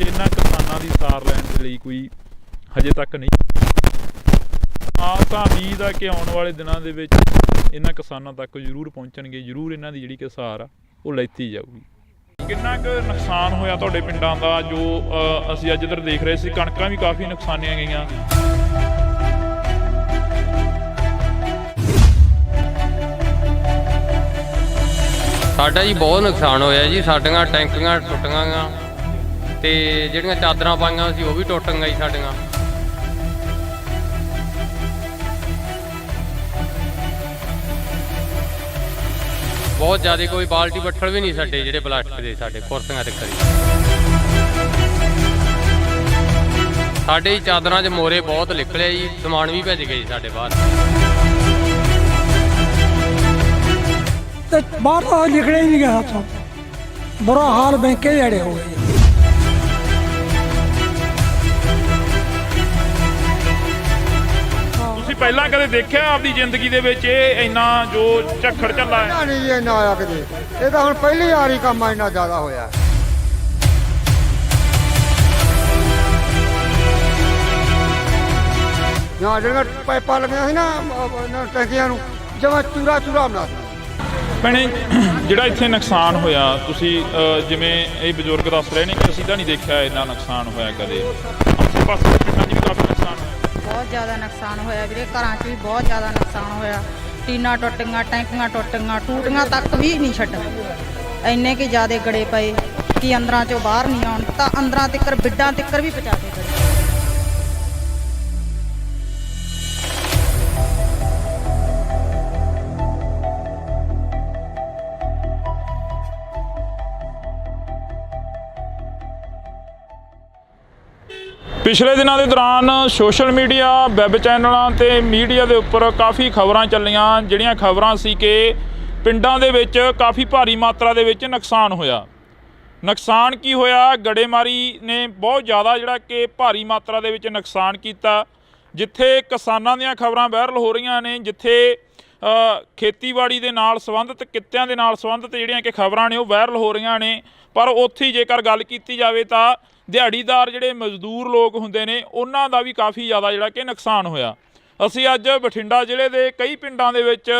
ਇਹਨਾਂ ਕਿਸਾਨਾਂ ਦੀ ਸਾਰ ਲੈਣ ਦੇ ਲਈ ਕੋਈ ਹਜੇ ਤੱਕ ਨਹੀਂ। ਤਾਂ ਉਮੀਦ ਆ ਕਿ ਆਉਣ ਵਾਲੇ ਦਿਨਾਂ ਦੇ ਵਿੱਚ ਇਹਨਾਂ ਕਿਸਾਨਾਂ ਤੱਕ ਜ਼ਰੂਰ ਪਹੁੰਚਣਗੇ, ਜ਼ਰੂਰ ਇਹਨਾਂ ਦੀ ਜਿਹੜੀ ਕਿ ਸਾਰ ਆ ਉਹ ਲੈਤੀ ਜਾਊਗੀ। ਕਿੰਨਾ ਕੁ ਨੁਕਸਾਨ ਹੋਇਆ ਤੁਹਾਡੇ ਪਿੰਡਾਂ ਦਾ? ਜੋ ਅਸੀਂ ਅੱਜ ਇੱਧਰ ਦੇਖ ਰਹੇ ਸੀ, ਕਣਕਾਂ ਵੀ ਕਾਫੀ ਨੁਕਸਾਨੀਆਂ ਗਈਆਂ। ਸਾਡਾ ਜੀ ਬਹੁਤ ਨੁਕਸਾਨ ਹੋਇਆ ਜੀ। ਸਾਡੀਆਂ ਟੈਂਕੀਆਂ ਟੁੱਟੀਆਂ ਗੀਆਂ ਤੇ ਜਿਹੜੀਆਂ ਚਾਦਰਾਂ ਪਾਈਆਂ ਸੀ ਉਹ ਵੀ ਟੁੱਟ ਗਈਆਂ ਜੀ ਸਾਡੀਆਂ। ਬਹੁਤ ਜ਼ਿਆਦਾ, ਕੋਈ ਬਾਲਟੀ ਬੱਠਲ ਵੀ ਨਹੀਂ ਸਾਡੇ ਜਿਹੜੇ ਪਲਾਸਟਿਕ ਦੇ ਸਾਡੇ ਕੁਰਸੀਆਂ ਤੇ ਕਰੀ। ਸਾਡੇ ਹੀ ਚਾਦਰਾਂ 'ਚ ਮੋਰੇ ਬਹੁਤ ਨਿਕਲੇ ਜੀ, ਸਮਾਨ ਵੀ ਭੱਜ ਗਏ ਸਾਡੇ ਬਾਹਰ। ਤੇ ਬਾਹਰ ਤਾਂ ਨਿਕਲੇ ਹੀ ਨਹੀਂ ਗਿਆ ਹੱਥੋਂ। ਬੁਰਾ ਹਾਲ ਬੈਂਕੇ ਜਿਹੜੇ ਹੋ ਗਏ। ਤੁਸੀਂ ਪਹਿਲਾਂ ਕਦੇ ਦੇਖਿਆ ਆਪਦੀ ਜ਼ਿੰਦਗੀ ਦੇ ਵਿੱਚ ਇਹ ਇੰਨਾ ਜੋ ਝੱਖੜ ਝੱਲਾ ਹੈ? ਨਹੀਂ ਜੀ ਇੰਨਾ ਆਇਆ ਕਦੇ। ਇਹ ਤਾਂ ਹੁਣ ਪਹਿਲੀ ਵਾਰੀ ਕੰਮ ਇੰਨਾ ਜ਼ਿਆਦਾ ਹੋਇਆ। ਜਾਂ ਜਿਹੜੀਆਂ ਪਾਈਪਾਂ ਲੱਗੀਆਂ ਸੀ ਨਾ ਟੈਂਕੀਆਂ ਨੂੰ, ਜਮਾਂ ਚੂਰਾ ਚੂਰਾ ਬਣਾ ਦਿੱਤਾ। ਭੈਣੇ, ਜਿਹੜਾ ਇੱਥੇ ਨੁਕਸਾਨ ਹੋਇਆ, ਤੁਸੀਂ ਜਿਵੇਂ ਇਹ ਬਜ਼ੁਰਗ ਦੱਸ ਰਹੇ ਨੇ ਕਿ ਅਸੀਂ ਤਾਂ ਨਹੀਂ ਦੇਖਿਆ ਇੰਨਾ ਨੁਕਸਾਨ ਹੋਇਆ ਕਦੇ। ਆਸੇ ਪਾਸੇ ਪਿੰਡਾਂ 'ਚ ਵੀ ਕਾਫੀ ਨੁਕਸਾਨ ਹੋਇਆ। ਬਹੁਤ ਜ਼ਿਆਦਾ ਨੁਕਸਾਨ ਹੋਇਆ ਵੀਰੇ, ਘਰਾਂ 'ਚ ਵੀ ਬਹੁਤ ਜ਼ਿਆਦਾ ਨੁਕਸਾਨ ਹੋਇਆ। ਟੀਨਾਂ ਟੁੱਟੀਆਂ, ਟੈਂਕੀਆਂ ਟੁੱਟੀਆਂ, ਟੂਟੀਆਂ ਤੱਕ ਵੀ ਨਹੀਂ ਛੱਡੀਆਂ। ਇੰਨੇ ਕਿ ਜ਼ਿਆਦਾ ਗੜੇ ਪਏ ਕਿ ਅੰਦਰਾਂ 'ਚੋਂ ਬਾਹਰ ਨਹੀਂ ਆਉਣ, ਤਾਂ ਅੰਦਰਾਂ ਤੱਕ ਬਿੱਡਾਂ ਤੱਕ ਵੀ ਪਹੁੰਚਾ ਕੇ ਗਏ। ਪਿਛਲੇ ਦਿਨਾਂ ਦੇ ਦੌਰਾਨ ਸੋਸ਼ਲ ਮੀਡੀਆ, ਵੈਬ ਚੈਨਲਾਂ ਤੇ ਮੀਡੀਆ ਦੇ ਉੱਪਰ ਕਾਫੀ ਖਬਰਾਂ ਚੱਲੀਆਂ, ਜਿਹੜੀਆਂ ਖਬਰਾਂ ਸੀ ਕਿ ਪਿੰਡਾਂ ਦੇ ਵਿੱਚ ਕਾਫੀ ਭਾਰੀ ਮਾਤਰਾ ਦੇ ਵਿੱਚ ਨੁਕਸਾਨ ਹੋਇਆ। ਨੁਕਸਾਨ ਕੀ ਹੋਇਆ? ਗੜੇਮਾਰੀ ਨੇ ਬਹੁਤ ਜ਼ਿਆਦਾ ਜਿਹੜਾ ਕਿ ਭਾਰੀ ਮਾਤਰਾ ਦੇ ਵਿੱਚ ਨੁਕਸਾਨ ਕੀਤਾ। ਜਿੱਥੇ ਕਿਸਾਨਾਂ ਦੀਆਂ ਖਬਰਾਂ ਵਾਇਰਲ ਹੋ ਰਹੀਆਂ ਨੇ, ਜਿੱਥੇ ਖੇਤੀਬਾੜੀ ਦੇ ਨਾਲ ਸੰਬੰਧਿਤ, ਕਿੱਤਿਆਂ ਦੇ ਨਾਲ ਸੰਬੰਧਿਤ ਜਿਹੜੀਆਂ ਕਿ ਖਬਰਾਂ ਨੇ ਉਹ ਵਾਇਰਲ ਹੋ ਰਹੀਆਂ ਨੇ, ਪਰ ਉੱਥੇ ਹੀ ਜੇਕਰ ਗੱਲ ਕੀਤੀ ਜਾਵੇ ਤਾਂ ਦਿਹਾੜੀਦਾਰ ਜਿਹੜੇ ਮਜ਼ਦੂਰ ਲੋਕ ਹੁੰਦੇ ਨੇ ਉਹਨਾਂ ਦਾ ਵੀ ਕਾਫੀ ਜ਼ਿਆਦਾ ਜਿਹੜਾ ਕਿ ਨੁਕਸਾਨ ਹੋਇਆ। ਅਸੀਂ ਅੱਜ ਬਠਿੰਡਾ ਜ਼ਿਲ੍ਹੇ ਦੇ ਕਈ ਪਿੰਡਾਂ ਦੇ ਵਿੱਚ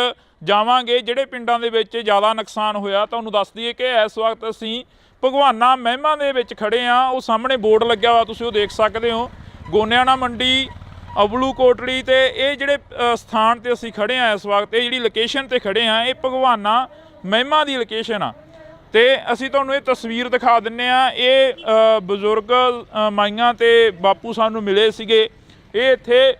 ਜਾਵਾਂਗੇ, ਜਿਹੜੇ ਪਿੰਡਾਂ ਦੇ ਵਿੱਚ ਜ਼ਿਆਦਾ ਨੁਕਸਾਨ ਹੋਇਆ। ਤੁਹਾਨੂੰ ਦੱਸ ਦਈਏ ਕਿ ਇਸ ਵਕਤ ਅਸੀਂ ਭਗਵਾਨਾ ਮਹਿਮਾ ਦੇ ਵਿੱਚ ਖੜੇ ਹਾਂ। ਉਹ ਸਾਹਮਣੇ ਬੋਰਡ ਲੱਗਿਆ ਵਾ, ਤੁਸੀਂ ਉਹ ਦੇਖ ਸਕਦੇ ਹੋ, ਗੋਨਿਆਣਾ ਮੰਡੀ, ਅਬਲੂ ਕੋਟਲੀ। ਤੇ ਇਹ ਜਿਹੜੇ ਸਥਾਨ ਤੇ ਅਸੀਂ ਖੜੇ ਹਾਂ ਇਸ ਵਕਤ, ਇਹ ਜਿਹੜੀ ਲੋਕੇਸ਼ਨ ਤੇ ਖੜੇ ਹਾਂ, ਇਹ ਭਗਵਾਨਾ ਮਹਿਮਾ ਦੀ ਲੋਕੇਸ਼ਨ ਆ। ਤੇ ਅਸੀਂ ਤੁਹਾਨੂੰ ਇਹ ਤਸਵੀਰ ਦਿਖਾ ਦਿੰਨੇ ਆ। ਇਹ ਬਜ਼ੁਰਗ ਮਾਈਆਂ ਤੇ ਬਾਪੂ ਸਾਨੂੰ ਮਿਲੇ ਸੀਗੇ। ਇਹ ਇੱਥੇ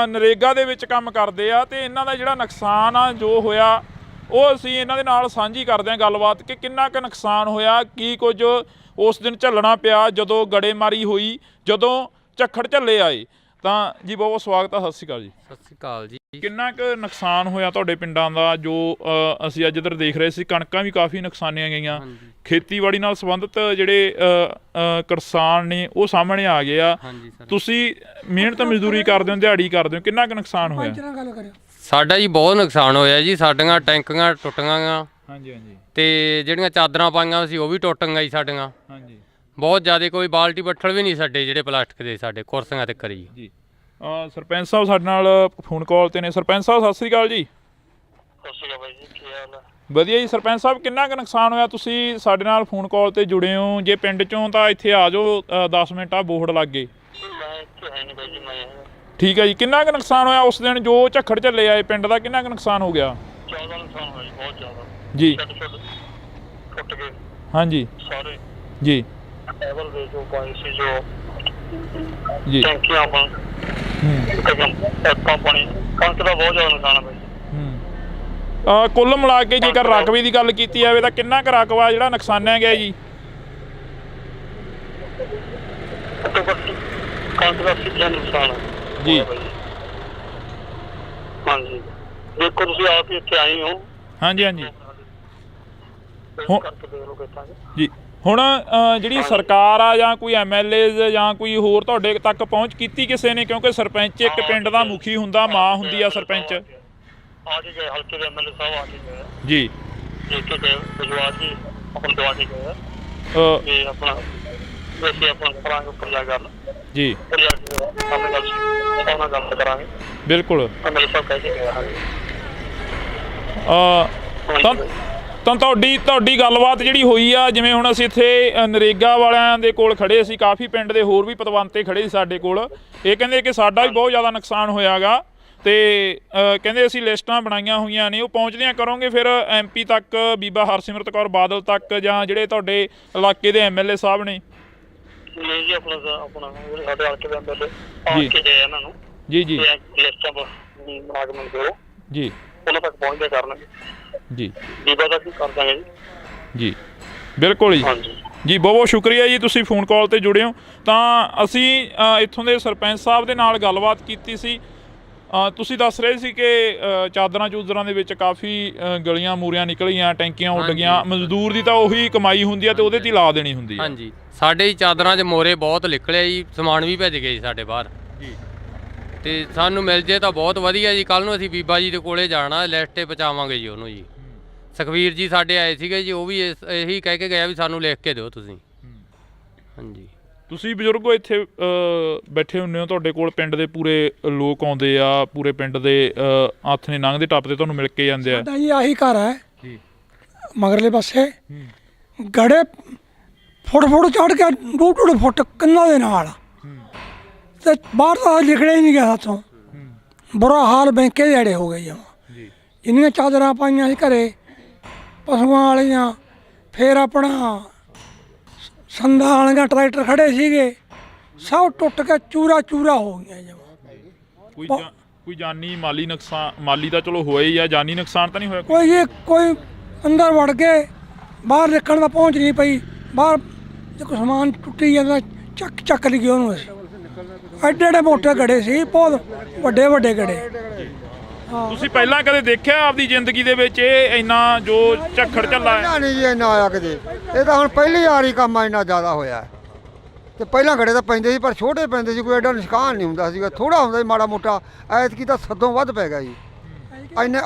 ਨਰੇਗਾ ਦੇ ਵਿੱਚ ਕੰਮ ਕਰਦੇ ਆ ਤੇ ਇਹਨਾਂ ਦਾ ਜਿਹੜਾ ਨੁਕਸਾਨ ਆ ਜੋ ਹੋਇਆ ਉਹ ਅਸੀਂ ਇਹਨਾਂ ਦੇ ਨਾਲ ਸਾਂਝੀ ਕਰਦੇ ਹਾਂ ਗੱਲਬਾਤ ਕਿ ਕਿੰਨਾ ਕੁ ਨੁਕਸਾਨ ਹੋਇਆ, ਕੀ ਕੁਝ ਉਸ ਦਿਨ ਝੱਲਣਾ ਪਿਆ ਜਦੋਂ ਗੜੇਮਾਰੀ ਹੋਈ, ਜਦੋਂ ਝੱਖੜ ਝੱਲੇ ਆਏ। ਤਾਂ ਜੀ ਬਹੁਤ ਬਹੁਤ ਸਵਾਗਤ ਆ, ਸਤਿ ਸ਼੍ਰੀ ਅਕਾਲ ਜੀ। ਸਤਿ ਸ਼੍ਰੀ ਅਕਾਲ ਜੀ। ਕਿੰਨਾ ਕੁ ਨੁਕਸਾਨ ਹੋਇਆ ਤੁਹਾਡੇ ਪਿੰਡਾਂ ਦਾ ਜੋ ਅਸੀਂ ਅੱਜ ਇੱਧਰ ਦੇਖ ਰਹੇ ਸੀ? ਕਣਕਾਂ ਵੀ ਕਾਫੀ ਨੁਕਸਾਨੀਆਂ ਗਈਆਂ, ਖੇਤੀਬਾੜੀ ਨਾਲ ਸੰਬੰਧਿਤ ਜਿਹੜੇ ਕਿਸਾਨ ਨੇ ਉਹ ਸਾਹਮਣੇ ਆ ਗਏ ਆ। ਤੁਸੀਂ ਮਿਹਨਤ ਮਜ਼ਦੂਰੀ ਕਰਦੇ ਹੋ, ਦਿਹਾੜੀ ਕਰਦੇ ਹੋ, ਕਿੰਨਾ ਕੁ ਨੁਕਸਾਨ ਹੋਇਆ? ਸਾਡਾ ਜੀ ਬਹੁਤ ਨੁਕਸਾਨ ਹੋਇਆ ਜੀ। ਸਾਡੀਆਂ ਟੈਂਕੀਆਂ ਟੁੱਟ ਗਈਆਂ, ਤੇ ਜਿਹੜੀਆਂ ਚਾਦਰਾਂ ਪਾਈਆਂ ਸੀ ਉਹ ਵੀ ਟੁੱਟ ਗਈਆਂ ਜੀ ਸਾਡੀਆਂ। ਬਹੁਤ ਜ਼ਿਆਦਾ, ਕੋਈ ਬਾਲਟੀ ਬੱਠਲ ਵੀ ਨਹੀਂ ਸਾਡੇ ਜਿਹੜੇ ਪਲਾਸਟਿਕ ਦੇ, ਸਾਡੇ ਕੁਰਸੀਆਂ ਤੇ ਕਰੀ ਜੀ। ਸਰਪੰਚ ਸਾਹਿਬ ਸਾਡੇ ਨਾਲ ਫੋਨ ਕਾਲ ਤੇ ਨੇ। ਸਰਪੰਚ ਸਾਹਿਬ ਸਤਿ ਸ਼੍ਰੀ ਅਕਾਲ ਜੀ। ਸਤਿ ਸ਼੍ਰੀ ਅਕਾਲ ਬਾਈ ਜੀ, ਕੀ ਹਾਲ ਹੈ? ਵਧੀਆ ਜੀ। ਸਰਪੰਚ ਸਾਹਿਬ ਕਿੰਨਾ ਕੁ ਨੁਕਸਾਨ ਹੋਇਆ? ਤੁਸੀਂ ਸਾਡੇ ਨਾਲ ਫੋਨ ਕਾਲ ਤੇ ਜੁੜੇ ਹੋ, ਜੇ ਪਿੰਡ ਚੋਂ ਤਾਂ ਇੱਥੇ ਆ ਜਾਓ, 10 ਮਿੰਟ ਆ ਬੋਰਡ ਲੱਗ ਗਏ। ਮੈਂ ਇੱਥੇ ਹੈ ਨਹੀਂ ਬਾਈ ਜੀ, ਮੈਂ ਠੀਕ ਹੈ ਜੀ। ਕਿੰਨਾ ਕੁ ਨੁਕਸਾਨ ਹੋਇਆ ਉਸ ਦਿਨ ਜੋ ਝੱਖੜ ਝੱਲੇ ਆਏ ਪਿੰਡ ਦਾ? ਕਿੰਨਾ ਕੁ ਨੁਕਸਾਨ ਹੋ ਗਿਆ? ਜ਼ਿਆਦਾ ਨੁਕਸਾਨ ਹੋਇਆ ਜੀ, ਬਹੁਤ ਜ਼ਿਆਦਾ ਜੀ। ਟੁੱਟ ਗਏ ਹਾਂਜੀ ਸਾਰੇ ਜੀ ਐਵਰ ਦੇ ਜੋ ਪਾਣੀ ਸੀ, ਜੋ ਜੀ। ਟੈਂਕੀਆਂ ਪਾਣੀ, ਕਣਕ ਦਾ ਬਹੁਤ ਜ਼ਿਆਦਾ ਨੁਕਸਾਨ ਹੈ ਬਾਈ ਜੀ। ਕੁੱਲ ਮਿਲਾ ਕੇ ਜੇਕਰ ਰਕਬੇ ਦੀ ਗੱਲ ਕੀਤੀ ਜਾਵੇ ਤਾਂ ਕਿੰਨਾ ਕੁ ਰਕਬਾ ਜਿਹੜਾ ਨੁਕਸਾਨਿਆ ਗਿਆ ਜੀ? ਘੱਟੋ ਘੱਟ ਕਣਕ ਦਾ 80% ਨੁਕਸਾਨ ਹੈ ਜੀ। ਹਾਂਜੀ, ਦੇਖੋ ਤੁਸੀਂ ਆਪ ਹੀ ਇੱਥੇ ਆਏ ਹੋ। ਹਾਂਜੀ ਹਾਂਜੀ ਕਰਕੇ ਦੇਖ ਲਓ ਕਿੱਦਾਂ ਜੀ। ਹੁਣ ਜਿਹੜੀ ਸਰਕਾਰ ਆ ਜਾਂ ਕੋਈ MLA ਜਾਂ ਕੋਈ ਹੋਰ ਤੁਹਾਡੇ ਤੱਕ ਪਹੁੰਚ ਕੀਤੀ ਕਿਸੇ ਨੇ? ਕਿਉਂਕਿ ਸਰਪੰਚ ਇੱਕ ਪਿੰਡ ਦਾ ਮੁਖੀ ਹੁੰਦਾ, ਮਾਂ ਹੁੰਦੀ ਆ ਸਰਪੰਚ। ਆ ਕੇ ਗਏ, ਹਲਕੇ ਦੇ MLA ਸਾਹਿਬ ਆ ਕੇ ਗਏ ਜੀ। ਦੇਖ ਕੇ ਗਏ, ਵਿਜਵਾਸ ਜੀ ਆਪਣਾ ਦਵਾ ਕੇ ਗਏ ਤੇ ਆਪਣਾ ਵੈਸੇ ਆਪਣਾ ਕਰਾਂਗੇ ਉੱਪਰ ਜਾ ਗੱਲ ਜੀ। ਉੱਪਰ ਜਾ ਕੇ ਆਪਣੇ ਗੱਲ ਕਰਾਂਗੇ। ਬਿਲਕੁਲ। MLA ਸਾਹਿਬ ਕਹਿ ਕੇ ਗਏ। ਤਾਂ ਤੁਹਾਡੀ ਗੱਲਬਾਤ ਜਿਹੜੀ ਹੋਈ ਆ, ਜਿਵੇਂ ਹੁਣ ਅਸੀਂ ਇੱਥੇ ਨਰੇਗਾ ਵਾਲਿਆਂ ਦੇ ਕੋਲ ਖੜੇ ਸੀ, ਕਾਫੀ ਪਿੰਡ ਦੇ ਹੋਰ ਵੀ ਪਤਵੰਤੇ ਖੜੇ ਸੀ ਸਾਡੇ ਕੋਲ, ਇਹ ਕਹਿੰਦੇ ਕਿ ਸਾਡਾ ਵੀ ਬਹੁਤ ਜ਼ਿਆਦਾ ਨੁਕਸਾਨ ਹੋਇਆਗਾ ਤੇ ਕਹਿੰਦੇ ਅਸੀਂ ਲਿਸਟਾਂ ਬਣਾਈਆਂ ਹੋਈਆਂ ਨੇ, ਉਹ ਪਹੁੰਚਦੀਆਂ ਕਰੋਗੇ ਫਿਰ MP ਤੱਕ, ਬੀਬਾ ਹਰਸਿਮਰਤ ਕੌਰ ਬਾਦਲ ਤੱਕ, ਜਾਂ ਜਿਹੜੇ ਤੁਹਾਡੇ ਇਲਾਕੇ ਦੇ MLA ਸਾਹਿਬ ਨੇ? ਨਹੀਂ ਜੀ, ਆਪਣਾ ਸਾਡੇ ਹਲਕੇ ਦੇ MLA ਆ ਕੇ ਗਏ ਇਹਨਾਂ ਨੂੰ ਜੀ ਜੀ ਲਿਸਟਾਂ ਬਣਾ ਕੇ ਮੈਨੂੰ ਦਿਓ ਜੀ, ਉਹਨਾਂ ਤੱਕ ਪਹੁੰਚਦੇ ਕਰਨਗੇ ਜੀ। ਬੀਬਾ ਦਾ ਕੀ ਕਰ ਦਾਂਗੇ ਜੀ। ਜੀ ਬਿਲਕੁਲ ਜੀ। ਜੀ ਬਹੁਤ ਬਹੁਤ ਸ਼ੁਕਰੀਆ ਜੀ, ਤੁਸੀਂ ਫੋਨ ਕਾਲ ਤੇ ਜੁੜੇ ਹੋ। ਤਾਂ ਅਸੀਂ ਇੱਥੋਂ ਦੇ ਸਰਪੰਚ ਸਾਹਿਬ ਦੇ ਨਾਲ ਗੱਲਬਾਤ ਕੀਤੀ ਸੀ। ਤੁਸੀਂ ਦੱਸ ਰਹੇ ਸੀ ਕਿ ਚਾਦਰਾਂ ਚੂਦਰਾਂ ਦੇ ਵਿੱਚ ਕਾਫੀ ਗਲੀਆਂ ਮੂਰੀਆਂ ਨਿਕਲੀਆਂ, ਟੈਂਕੀਆਂ ਉੱਡ ਗਈਆਂ। ਮਜ਼ਦੂਰ ਦੀ ਤਾਂ ਉਹੀ ਕਮਾਈ ਹੁੰਦੀ ਆ ਤੇ ਉਹਦੇ 'ਤੇ ਹੀ ਲਾ ਦੇਣੀ ਹੁੰਦੀ ਆ। ਹਾਂਜੀ, ਸਾਡੇ ਹੀ ਚਾਦਰਾਂ 'ਚ ਮੋਰੇ ਬਹੁਤ ਨਿਕਲੇ ਜੀ, ਸਮਾਨ ਵੀ ਭੇਜ ਗਏ ਜੀ ਸਾਡੇ ਬਾਹਰ ਜੀ। ਤੇ ਸਾਨੂੰ ਮਿਲ ਜੇ ਤਾਂ ਬਹੁਤ ਵਧੀਆ ਜੀ। ਕੱਲ੍ਹ ਨੂੰ ਅਸੀਂ ਬੀਬਾ ਜੀ ਦੇ ਕੋਲੇ ਜਾਣਾ, ਲਿਸਟ 'ਤੇ ਪਹੁੰਚਾਵਾਂਗੇ ਜੀ ਉਹਨੂੰ ਜੀ। ਸੁਖਵੀਰ ਜੀ ਸਾਡੇ ਆਏ ਸੀਗੇ ਜੀ, ਉਹ ਵੀ ਇਹੀ ਕਹਿ ਕੇ ਗਿਆ ਵੀ ਸਾਨੂੰ ਲਿਖ ਕੇ ਦਿਓ ਤੁਸੀਂ। ਹਾਂਜੀ, ਤੁਸੀਂ ਬਜ਼ੁਰਗੋ ਇੱਥੇ ਬੈਠੇ ਹੁੰਦੇ ਹੋ, ਤੁਹਾਡੇ ਕੋਲ ਪਿੰਡ ਦੇ ਪੂਰੇ ਲੋਕ ਆਉਂਦੇ ਆ, ਪੂਰੇ ਪਿੰਡ ਦੇ ਹੱਥ ਨੇ ਲੰਘਦੇ ਟੱਪਦੇ ਤੁਹਾਨੂੰ ਮਿਲ ਕੇ ਜਾਂਦੇ ਆ। ਸਾਡਾ ਜੀ ਆਹੀ ਘਰ ਹੈ ਜੀ, ਮਗਰਲੇ ਪਾਸੇ ਗੜੇ ਫੁੱਟ ਚੜ੍ਹ ਕੇ 2-2 ਫੁੱਟ ਕੰਨਾਂ ਦੇ ਨਾਲ, ਤੇ ਬਾਹਰ ਤਾਂ ਲਿਖੜਿਆ ਹੀ ਨਹੀਂ ਗਿਆ ਸਾਥੋਂ। ਬੁਰਾ ਹਾਲ ਬੈਂਕੇ ਦੇ ਜੜੇ ਹੋ ਗਏ ਜਮਾਂ। ਜਿੰਨੀਆਂ ਚਾਦਰਾਂ ਪਾਈਆਂ ਸੀ ਘਰੇ ਪਸ਼ੂਆਂ ਵਾਲੀਆਂ, ਫਿਰ ਆਪਣਾ ਸੰਦਾਂ ਵਾਲੀਆਂ ਟਰੈਕਟਰ ਖੜੇ ਸੀਗੇ, ਸਭ ਟੁੱਟ ਕੇ ਚੂਰਾ ਚੂਰਾ ਹੋ ਗਈਆਂ ਜਮਾਂ। ਕੋਈ ਜਾਨੀ ਮਾਲੀ ਨੁਕਸਾਨ? ਮਾਲੀ ਤਾਂ ਚਲੋ ਹੋਇਆ ਹੀ ਆ, ਜਾਨੀ ਨੁਕਸਾਨ ਤਾਂ ਨਹੀਂ ਹੋਇਆ? ਕੋਈ ਅੰਦਰ ਵੜ ਕੇ ਬਾਹਰ ਨਿਕਲਣ ਦਾ ਪਹੁੰਚ ਨਹੀਂ ਪਈ। ਬਾਹਰ ਜੇ ਕੋਈ ਸਮਾਨ ਟੁੱਟੀ ਜਾਂਦਾ ਚੱਕ ਲਈ ਉਹਨੂੰ। ਅਸੀਂ ਐਡੇ ਮੋਟੇ ਗੜੇ ਸੀ, ਬਹੁਤ ਵੱਡੇ ਗੜੇ। ਤੁਸੀਂ ਪਹਿਲਾਂ ਕਦੇ ਦੇਖਿਆ ਆਪਦੀ ਜ਼ਿੰਦਗੀ ਦੇ ਵਿੱਚ ਇਹ ਇੰਨਾ ਜੋ ਝੱਖੜ ਝੱਲਾ? ਨਹੀਂ ਜੀ, ਇੰਨਾ ਆਇਆ ਕਿਤੇ। ਇਹ ਤਾਂ ਹੁਣ ਪਹਿਲੀ ਵਾਰ ਹੀ ਕੰਮ ਇੰਨਾ ਜ਼ਿਆਦਾ ਹੋਇਆ ਤੇ ਪਹਿਲਾਂ ਗੜੇ ਤਾਂ ਪੈਂਦੇ ਸੀ, ਪਰ ਛੋਟੇ ਪੈਂਦੇ ਸੀ, ਕੋਈ ਐਡਾ ਨੁਕਸਾਨ ਨਹੀਂ ਹੁੰਦਾ ਸੀਗਾ, ਥੋੜਾ ਹੁੰਦਾ ਸੀ ਮਾੜਾ ਮੋਟਾ। ਐਤਕੀ ਤਾਂ ਸਦੋਂ ਵੱਧ ਪੈ ਗਿਆ ਜੀ। ਇੰਨੇ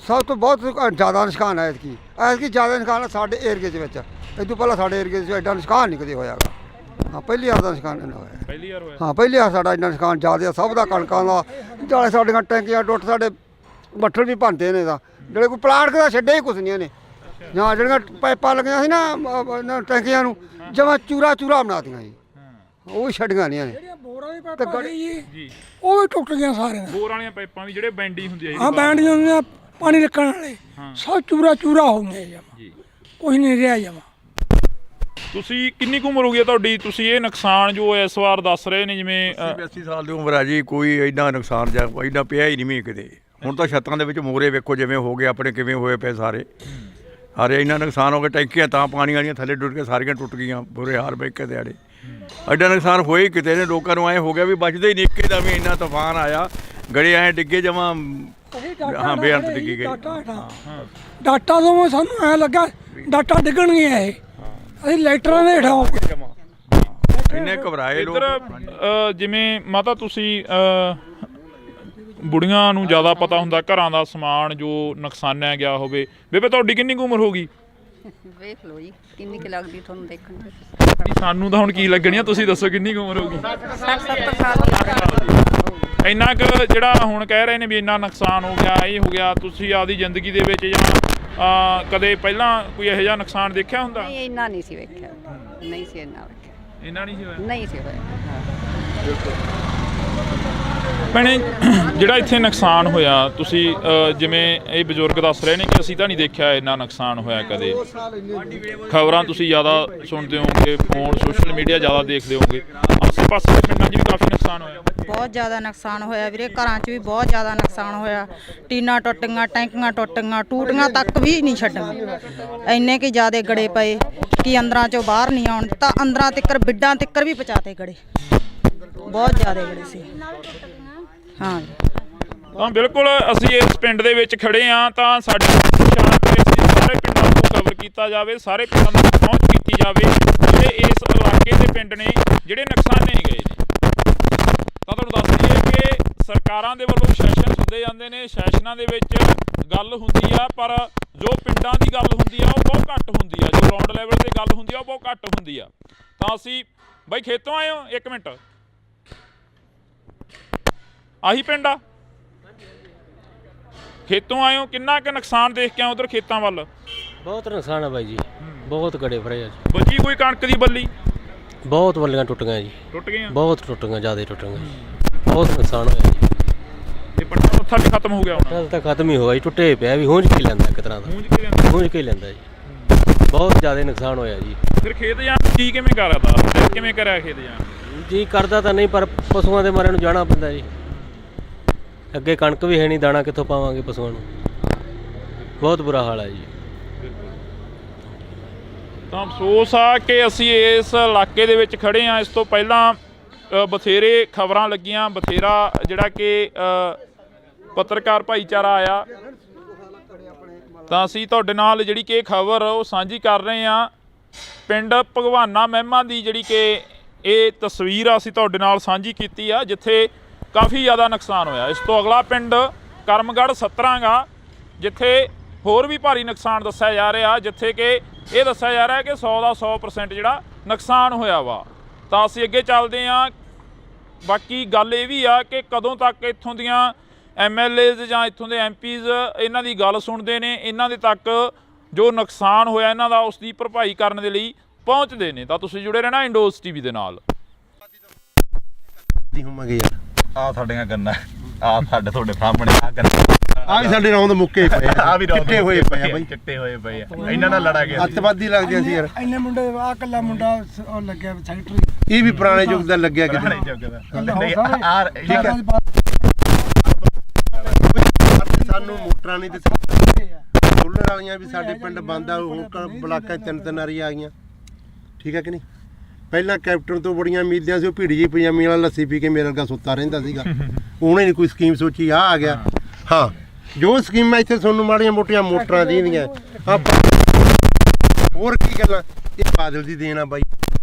ਸਭ ਤੋਂ ਬਹੁਤ ਜ਼ਿਆਦਾ ਨੁਕਸਾਨ ਹੈ ਐਤਕੀ ਜ਼ਿਆਦਾ ਨੁਕਸਾਨ ਸਾਡੇ ਏਰੀਏ ਦੇ ਵਿੱਚ। ਇਹ ਤੋਂ ਪਹਿਲਾਂ ਸਾਡੇ ਏਰੀਏ 'ਚ ਐਡਾ ਨੁਕਸਾਨ ਨਹੀਂ ਕਦੇ ਹੋਇਆਗਾ। ਹਾਂ, ਪਹਿਲੀ ਵਾਰ ਦਾ ਨੁਕਸਾਨ ਇੰਨਾ ਹੋਇਆ। ਪਹਿਲੀ ਵਾਰ ਹੋਇਆ? ਹਾਂ, ਪਹਿਲੀ ਵਾਰ ਸਾਡਾ ਇੰਨਾ ਨੁਕਸਾਨ ਜ਼ਿਆਦਾ ਸਭ ਦਾ, ਕਣਕਾਂ ਦਾ, ਨਾਲੇ ਸਾਡੀਆਂ ਟੈਂਕੀਆਂ ਟੁੱਟ, ਸਾਡੇ ਬੱਠਲ ਵੀ ਭੰਨਦੇ ਨੇ। ਤਾਂ ਜਿਹੜੇ ਕੋਈ ਪਲਾਟ ਦਾ ਛੱਡਿਆ ਹੀ ਕੁਛ ਨਹੀਂ ਇਹਨੇ। ਜਾਂ ਜਿਹੜੀਆਂ ਪਾਈਪਾਂ ਲੱਗੀਆਂ ਸੀ ਨਾ ਟੈਂਕੀਆਂ ਨੂੰ, ਜਮਾਂ ਚੂਰਾ ਬਣਾਤੀਆਂ ਜੀ, ਉਹ ਵੀ ਛੱਡੀਆਂ ਨਹੀਂ ਇਹਨੇ। ਬੋਰਾਂ ਦੀ ਪਾਈਪਾਂ ਜੀ ਉਹ ਵੀ ਟੁੱਟ ਗਈਆਂ ਸਾਰੀਆਂ। ਬੋਰ ਵਾਲੀਆਂ ਪਾਈਪਾਂ ਵੀ ਜਿਹੜੇ ਬੈਂਡੀ ਹੁੰਦੀ ਆ? ਹਾਂ, ਬੈਂਡੀਆਂ ਹੁੰਦੀਆਂ, ਪਾਣੀ ਰੱਖਣ ਵਾਲੇ, ਸਭ ਚੂਰਾ ਹੋ ਗਏ ਜਮਾਂ, ਕੁਛ ਨਹੀਂ ਰਿਹਾ ਜਮਾਂ। ਤੁਸੀਂ ਕਿੰਨੀ ਕੁ ਉਮਰ ਹੋ ਗਈ ਤੁਹਾਡੀ? ਤੁਸੀਂ ਇਹ ਨੁਕਸਾਨ ਜੋ ਇਸ ਵਾਰ ਦੱਸ ਰਹੇ ਨੇ, ਜਿਵੇਂ 80 ਸਾਲ ਦੀ ਉਮਰ ਆ ਜੀ, ਕੋਈ ਇੰਨਾ ਨੁਕਸਾਨ ਜਾਂ ਇੰਨਾ ਪਿਆ ਹੀ ਨਹੀਂ ਕਿਤੇ। ਹੁਣ ਤਾਂ ਛੱਤਾਂ ਦੇ ਵਿੱਚ ਮੋਰੇ ਵੇਖੋ ਜਿਵੇਂ ਹੋ ਗਏ ਆਪਣੇ, ਕਿਵੇਂ ਹੋਏ ਪਏ ਸਾਰੇ ਇੰਨਾ ਨੁਕਸਾਨ ਹੋ ਗਿਆ। ਟੈਂਕੀਆਂ ਤਾਂ ਪਾਣੀ ਵਾਲੀਆਂ ਥੱਲੇ ਡੁੱਟ ਕੇ ਸਾਰੀਆਂ ਟੁੱਟ ਗਈਆਂ, ਬੁਰੇ ਹਾਲ ਬੈਂਕੇ ਦੇ ਆੜੇ। ਐਡਾ ਨੁਕਸਾਨ ਹੋਇਆ ਹੀ ਕਿਤੇ ਨੇ, ਲੋਕਾਂ ਨੂੰ ਐ ਹੋ ਗਿਆ ਵੀ ਬਚਦੇ ਹੀ ਨਹੀਂ, ਇੱਕੇ ਦਾ ਵੀ ਇੰਨਾ ਤੂਫਾਨ ਆਇਆ, ਗੜੇ ਐ ਡਿੱਗੇ ਜਮਾਂ, ਹਾਂ ਬੇਅੰਤ ਡਿੱਗੀ ਗਏ। ਡਾਟਾ ਤੋਂ ਸਾਨੂੰ ਐ ਲੱਗਾ ਡਾਟਾ ਡਿੱਗਣਗੇ ਇਹ, ਅਸੀਂ ਲਾਈਟਰਾਂ ਦੇ ਹੇਠਾਂ ਇੰਨੇ ਘਬਰਾਏ ਲੋਕ। ਇੱਧਰ ਜਿਵੇਂ ਮਾਤਾ ਤੁਸੀਂ ਬੁੜੀਆਂ ਨੂੰ ਜ਼ਿਆਦਾ ਪਤਾ ਹੁੰਦਾ ਘਰਾਂ ਦਾ ਸਮਾਨ ਜੋ ਨੁਕਸਾਨਿਆ ਗਿਆ ਹੋਵੇ। ਬੇਬੇ ਤੁਹਾਡੀ ਕਿੰਨੀ ਕੁ ਉਮਰ ਹੋ ਗਈ? ਵੇਖ ਲਓ ਜੀ ਕਿੰਨੀ ਕੁ ਲੱਗਦੀ ਤੁਹਾਨੂੰ ਦੇਖਣ ਵਿੱਚ। ਨਹੀਂ, ਸਾਨੂੰ ਤਾਂ ਹੁਣ ਕੀ ਲੱਗਣੀ ਆ, ਤੁਸੀਂ ਦੱਸੋ ਕਿੰਨੀ ਕੁ ਉਮਰ ਹੋ ਗਈ? 60-70 ਸਾਲ। ਇੰਨਾ ਕੁ ਜਿਹੜਾ ਹੁਣ ਕਹਿ ਰਹੇ ਨੇ ਵੀ ਇੰਨਾ ਨੁਕਸਾਨ ਹੋ ਗਿਆ, ਇਹ ਹੋ ਗਿਆ, ਤੁਸੀਂ ਆਪਦੀ ਜ਼ਿੰਦਗੀ ਦੇ ਵਿੱਚ ਜਾਂ ਕਦੇ ਪਹਿਲਾਂ ਕੋਈ ਇਹੋ ਜਿਹਾ ਨੁਕਸਾਨ ਦੇਖਿਆ ਹੁੰਦਾ? ਨਹੀਂ ਇੰਨਾ ਨਹੀਂ ਸੀ ਵੇਖਿਆ, ਨਹੀਂ ਸੀ ਇੰਨਾ ਵੇਖਿਆ, ਇੰਨਾ ਨਹੀਂ ਸੀ ਹੋਇਆ? ਨਹੀਂ ਸੀ ਹੋਇਆ। ਭੈਣੇ ਜਿਹੜਾ ਇੱਥੇ ਨੁਕਸਾਨ ਹੋਇਆ, ਤੁਸੀਂ ਜਿਵੇਂ ਇਹ ਬਜ਼ੁਰਗ ਦੱਸ ਰਹੇ ਨੇ ਕਿ ਅਸੀਂ ਤਾਂ ਨਹੀਂ ਦੇਖਿਆ ਇੰਨਾ ਨੁਕਸਾਨ ਹੋਇਆ ਕਦੇ, ਖਬਰਾਂ ਤੁਸੀਂ ਜ਼ਿਆਦਾ ਸੁਣਦੇ ਹੋਵੋਗੇ, ਫੋਨ ਸੋਸ਼ਲ ਮੀਡੀਆ ਜ਼ਿਆਦਾ ਦੇਖਦੇ ਹੋਵੋਗੇ, ਆਸੇ ਪਾਸੇ ਦੇ ਪਿੰਡਾਂ 'ਚ ਵੀ ਕਾਫੀ ਨੁਕਸਾਨ ਹੋਇਆ। ਬਹੁਤ ਜ਼ਿਆਦਾ ਨੁਕਸਾਨ ਹੋਇਆ ਵੀਰੇ, ਘਰਾਂ 'ਚ ਵੀ ਬਹੁਤ ਜ਼ਿਆਦਾ ਨੁਕਸਾਨ ਹੋਇਆ। ਟੀਨਾਂ ਟੁੱਟ ਗਈਆਂ, ਟੈਂਕੀਆਂ ਟੁੱਟ ਗਈਆਂ, ਟੂਟੀਆਂ ਤੱਕ ਵੀ ਨਹੀਂ ਛੱਡੀਆਂ। ਇੰਨੇ ਕਿ ਜ਼ਿਆਦਾ ਗੜੇ ਪਏ ਕਿ ਅੰਦਰਾਂ 'ਚੋਂ ਬਾਹਰ ਨਹੀਂ ਆਉਣ, ਤਾਂ ਅੰਦਰਾਂ ਤੱਕ ਬਿੱਡਾਂ ਤੱਕ ਵੀ ਪਹੁੰਚਾਤੇ ਗੜੇ, ਬਹੁਤ ਜ਼ਿਆਦਾ ਗੜੇ ਸੀ। ਹਾਂ ਤਾਂ ਬਿਲਕੁਲ ਅਸੀਂ ਇਸ ਪਿੰਡ ਦੇ ਵਿੱਚ ਖੜੇ ਹਾਂ, ਤਾਂ ਸਾਡੀ ਪਛਾਣ ਕਰੇ ਸੀ ਸਾਰੇ ਪਿੰਡਾਂ ਨੂੰ ਕਵਰ ਕੀਤਾ ਜਾਵੇ, ਸਾਰੇ ਪਿੰਡਾਂ ਤੱਕ ਪਹੁੰਚ ਕੀਤੀ ਜਾਵੇ ਜਿਹੜੇ ਇਸ ਇਲਾਕੇ ਦੇ ਪਿੰਡ ਨੇ ਜਿਹੜੇ ਨੁਕਸਾਨੇ ਗਏ ਨੇ। ਤਾਂ ਤੁਹਾਨੂੰ ਦੱਸ ਦਈਏ ਕਿ ਸਰਕਾਰਾਂ ਦੇ ਵੱਲੋਂ ਸੈਸ਼ਨ ਹੁੰਦੇ ਜਾਂਦੇ ਨੇ, ਸੈਸ਼ਨਾਂ ਦੇ ਵਿੱਚ ਗੱਲ ਹੁੰਦੀ ਆ, ਪਰ ਜੋ ਪਿੰਡਾਂ ਦੀ ਗੱਲ ਹੁੰਦੀ ਆ ਉਹ ਬਹੁਤ ਘੱਟ ਹੁੰਦੀ ਆ, ਜੋ ਗਰਾਊਂਡ ਲੈਵਲ ਤੇ ਗੱਲ ਹੁੰਦੀ ਆ ਉਹ ਬਹੁਤ ਘੱਟ ਹੁੰਦੀ ਆ। ਤਾਂ ਅਸੀਂ ਬਾਈ ਖੇਤੋਂ ਆਏ ਹੋ? ਇੱਕ ਮਿੰਟ, ਆਹੀ ਪਿੰਡ ਆ? ਖੇਤੋਂ ਆਏ ਹੋ, ਕਿੰਨਾ ਕੁ ਨੁਕਸਾਨ ਦੇਖ ਕੇ ਆਏ ਉਧਰ ਖੇਤਾਂ ਵੱਲ? ਬਹੁਤ ਨੁਕਸਾਨ ਆ ਬਾਈ ਜੀ, ਬਹੁਤ ਗੜੇ ਫਰੇ ਆ। ਬਚੀ ਕੋਈ ਕਣਕ ਦੀ ਬੱਲੀ? ਬਹੁਤ ਬੱਲੀਆਂ ਟੁੱਟ ਗਈਆਂ ਜੀ, ਟੁੱਟ ਗਈਆਂ, ਬਹੁਤ ਟੁੱਟ ਗਈਆਂ, ਜ਼ਿਆਦਾ ਟੁੱਟ ਗਈਆਂ, ਬਹੁਤ ਨੁਕਸਾਨ ਹੋਇਆ ਜੀ। ਤੇ ਪੱਟਾ ਪੱਥਾ ਵੀ ਖਤਮ ਹੋ ਗਿਆ ਹੁਣ? ਇਹ ਤਾਂ ਖਤਮ ਹੀ ਹੋਇਆ ਜੀ, ਟੁੱਟੇ ਪਿਆ ਵੀ, ਹੁੰਝ ਕੇ ਲੈਂਦਾ ਇੱਕ ਤਰ੍ਹਾਂ ਦਾ, ਹੁੰਝ ਕੇ ਲੈਂਦਾ ਜੀ, ਬਹੁਤ ਜ਼ਿਆਦਾ ਨੁਕਸਾਨ ਹੋਇਆ ਜੀ। ਫਿਰ ਖੇਤ ਜਾਣ ਜੀ ਕਿਵੇਂ ਕਰਦਾ, ਕਿਵੇਂ ਕਰਿਆ ਖੇਤ ਜਾਣ? ਜੀ ਕਰਦਾ ਤਾਂ ਨਹੀਂ, ਪਰ ਪਸ਼ੂਆਂ ਦੇ ਮਾਰੇ ਨੂੰ ਜਾਣਾ ਪੈਂਦਾ ਜੀ, ਅੱਗੇ ਕਣਕ ਵੀ ਹੈ ਨਹੀਂ, ਦਾਣਾ ਕਿੱਥੋਂ ਪਾਵਾਂਗੇ ਪਸ਼ੂਆਂ ਨੂੰ, ਬਹੁਤ ਬੁਰਾ ਹਾਲ ਹੈ ਜੀ। ਤਾਂ ਅਫਸੋਸ ਆ ਕਿ ਅਸੀਂ ਇਸ ਇਲਾਕੇ ਦੇ ਵਿੱਚ ਖੜੇ ਹਾਂ। ਇਸ ਤੋਂ ਪਹਿਲਾਂ ਬਥੇਰੇ ਖਬਰਾਂ ਲੱਗੀਆਂ, ਬਥੇਰਾ ਜਿਹੜਾ ਕਿ ਪੱਤਰਕਾਰ ਭਾਈਚਾਰਾ ਆਇਆ, ਤਾਂ ਅਸੀਂ ਤੁਹਾਡੇ ਨਾਲ ਜਿਹੜੀ ਕਿ ਖਬਰ ਉਹ ਸਾਂਝੀ ਕਰ ਰਹੇ ਹਾਂ। ਪਿੰਡ ਭਗਵਾਨਾ ਮਹਿਮਾ ਦੀ ਜਿਹੜੀ ਕਿ ਇਹ ਤਸਵੀਰ ਆ ਅਸੀਂ ਤੁਹਾਡੇ ਨਾਲ ਸਾਂਝੀ ਕੀਤੀ ਆ, ਜਿੱਥੇ ਕਾਫੀ ਜ਼ਿਆਦਾ ਨੁਕਸਾਨ ਹੋਇਆ। ਇਸ ਤੋਂ ਅਗਲਾ ਪਿੰਡ ਕਰਮਗੜ੍ਹ 17 ਗਾ, ਜਿੱਥੇ ਹੋਰ ਵੀ ਭਾਰੀ ਨੁਕਸਾਨ ਦੱਸਿਆ ਜਾ ਰਿਹਾ, ਜਿੱਥੇ ਕਿ ਇਹ ਦੱਸਿਆ ਜਾ ਰਿਹਾ ਕਿ 100 ਦਾ 100% ਜਿਹੜਾ ਨੁਕਸਾਨ ਹੋਇਆ ਵਾ। ਤਾਂ ਅਸੀਂ ਅੱਗੇ ਚੱਲਦੇ ਹਾਂ। ਬਾਕੀ ਗੱਲ ਇਹ ਵੀ ਆ ਕਿ ਕਦੋਂ ਤੱਕ ਇੱਥੋਂ ਦੀਆਂ MLAs ਜਾਂ ਇੱਥੋਂ ਦੇ MPs ਇਹਨਾਂ ਦੀ ਗੱਲ ਸੁਣਦੇ ਨੇ, ਇਹਨਾਂ ਦੇ ਤੱਕ ਜੋ ਨੁਕਸਾਨ ਹੋਇਆ ਇਹਨਾਂ ਦਾ ਉਸ ਦੀ ਭਰਪਾਈ ਕਰਨ ਦੇ ਲਈ ਪਹੁੰਚਦੇ ਨੇ। ਤਾਂ ਤੁਸੀਂ ਜੁੜੇ ਰਹਿਣਾ ਇੰਡੋਜ਼ TV ਦੇ ਨਾਲ। ਆ ਸਾਡੀਆਂ ਗੰਨਾ, ਆ ਸਾਡੇ ਤੁਹਾਡੇ ਸਾਹਮਣੇ ਆ ਗੰਨਾ, ਆ ਵੀ ਸਾਡੇ ਰੌਂਦ ਮੁੱਕੇ ਪਏ ਆ, ਵੀ ਚਿੱਟੇ ਹੋਏ ਪਏ ਆ ਬਾਈ, ਚਿੱਟੇ ਹੋਏ ਪਏ ਆ, ਇਹਨਾਂ ਨਾਲ ਲੜਾ ਗਿਆ। ਅੱਤਵਾਦੀ ਲੱਗਦੇ ਸੀ ਯਾਰ, ਇੰਨੇ ਮੁੰਡੇ ਆ ਕੱਲਾ ਮੁੰਡਾ ਉਹ ਲੱਗਿਆ ਸੈਕਟਰੀ, ਇਹ ਵੀ ਪੁਰਾਣੇ ਯੁੱਗ ਦਾ ਲੱਗਿਆ ਕਿਤੇ। ਨਹੀਂ ਆ ਠੀਕ ਹੈ, ਸਾਨੂੰ ਮੋਟਰਾਂ ਨਹੀਂ ਤੇ ਸੋਲਰ ਵਾਲੀਆਂ ਵੀ ਸਾਡੇ ਪਿੰਡ ਬੰਦ ਆ, ਹੁਣ ਬਲਾਕਾਂ 'ਚ ਤਿੰਨ ਵਾਰੀ ਆ ਗਈਆਂ, ਠੀਕ ਹੈ ਕਿ ਨਹੀਂ। ਪਹਿਲਾਂ ਕੈਪਟਨ ਤੋਂ ਬੜੀਆਂ ਉਮੀਦਾਂ ਸੀ, ਉਹ ਭੀੜੀ ਜਿਹੀ ਪਜਾਮੀ ਵਾਲਾ ਲੱਸੀ ਪੀ ਕੇ ਮੇਰੇ ਵਰਗਾ ਸੁੱਤਾ ਰਹਿੰਦਾ ਸੀਗਾ, ਉਹਨੇ ਨਹੀਂ ਕੋਈ ਸਕੀਮ ਸੋਚੀ, ਆ ਗਿਆ। ਹਾਂ, ਜੋ ਸਕੀਮਾਂ ਇੱਥੇ ਤੁਹਾਨੂੰ ਮਾੜੀਆਂ ਮੋਟੀਆਂ ਮੋਟਰਾਂ ਦੀਆਂ ਹੋਰ ਕੀ ਗੱਲਾਂ, ਇਹ ਬਾਦਲ ਦੀ ਦੇਣ ਆ ਬਾਈ।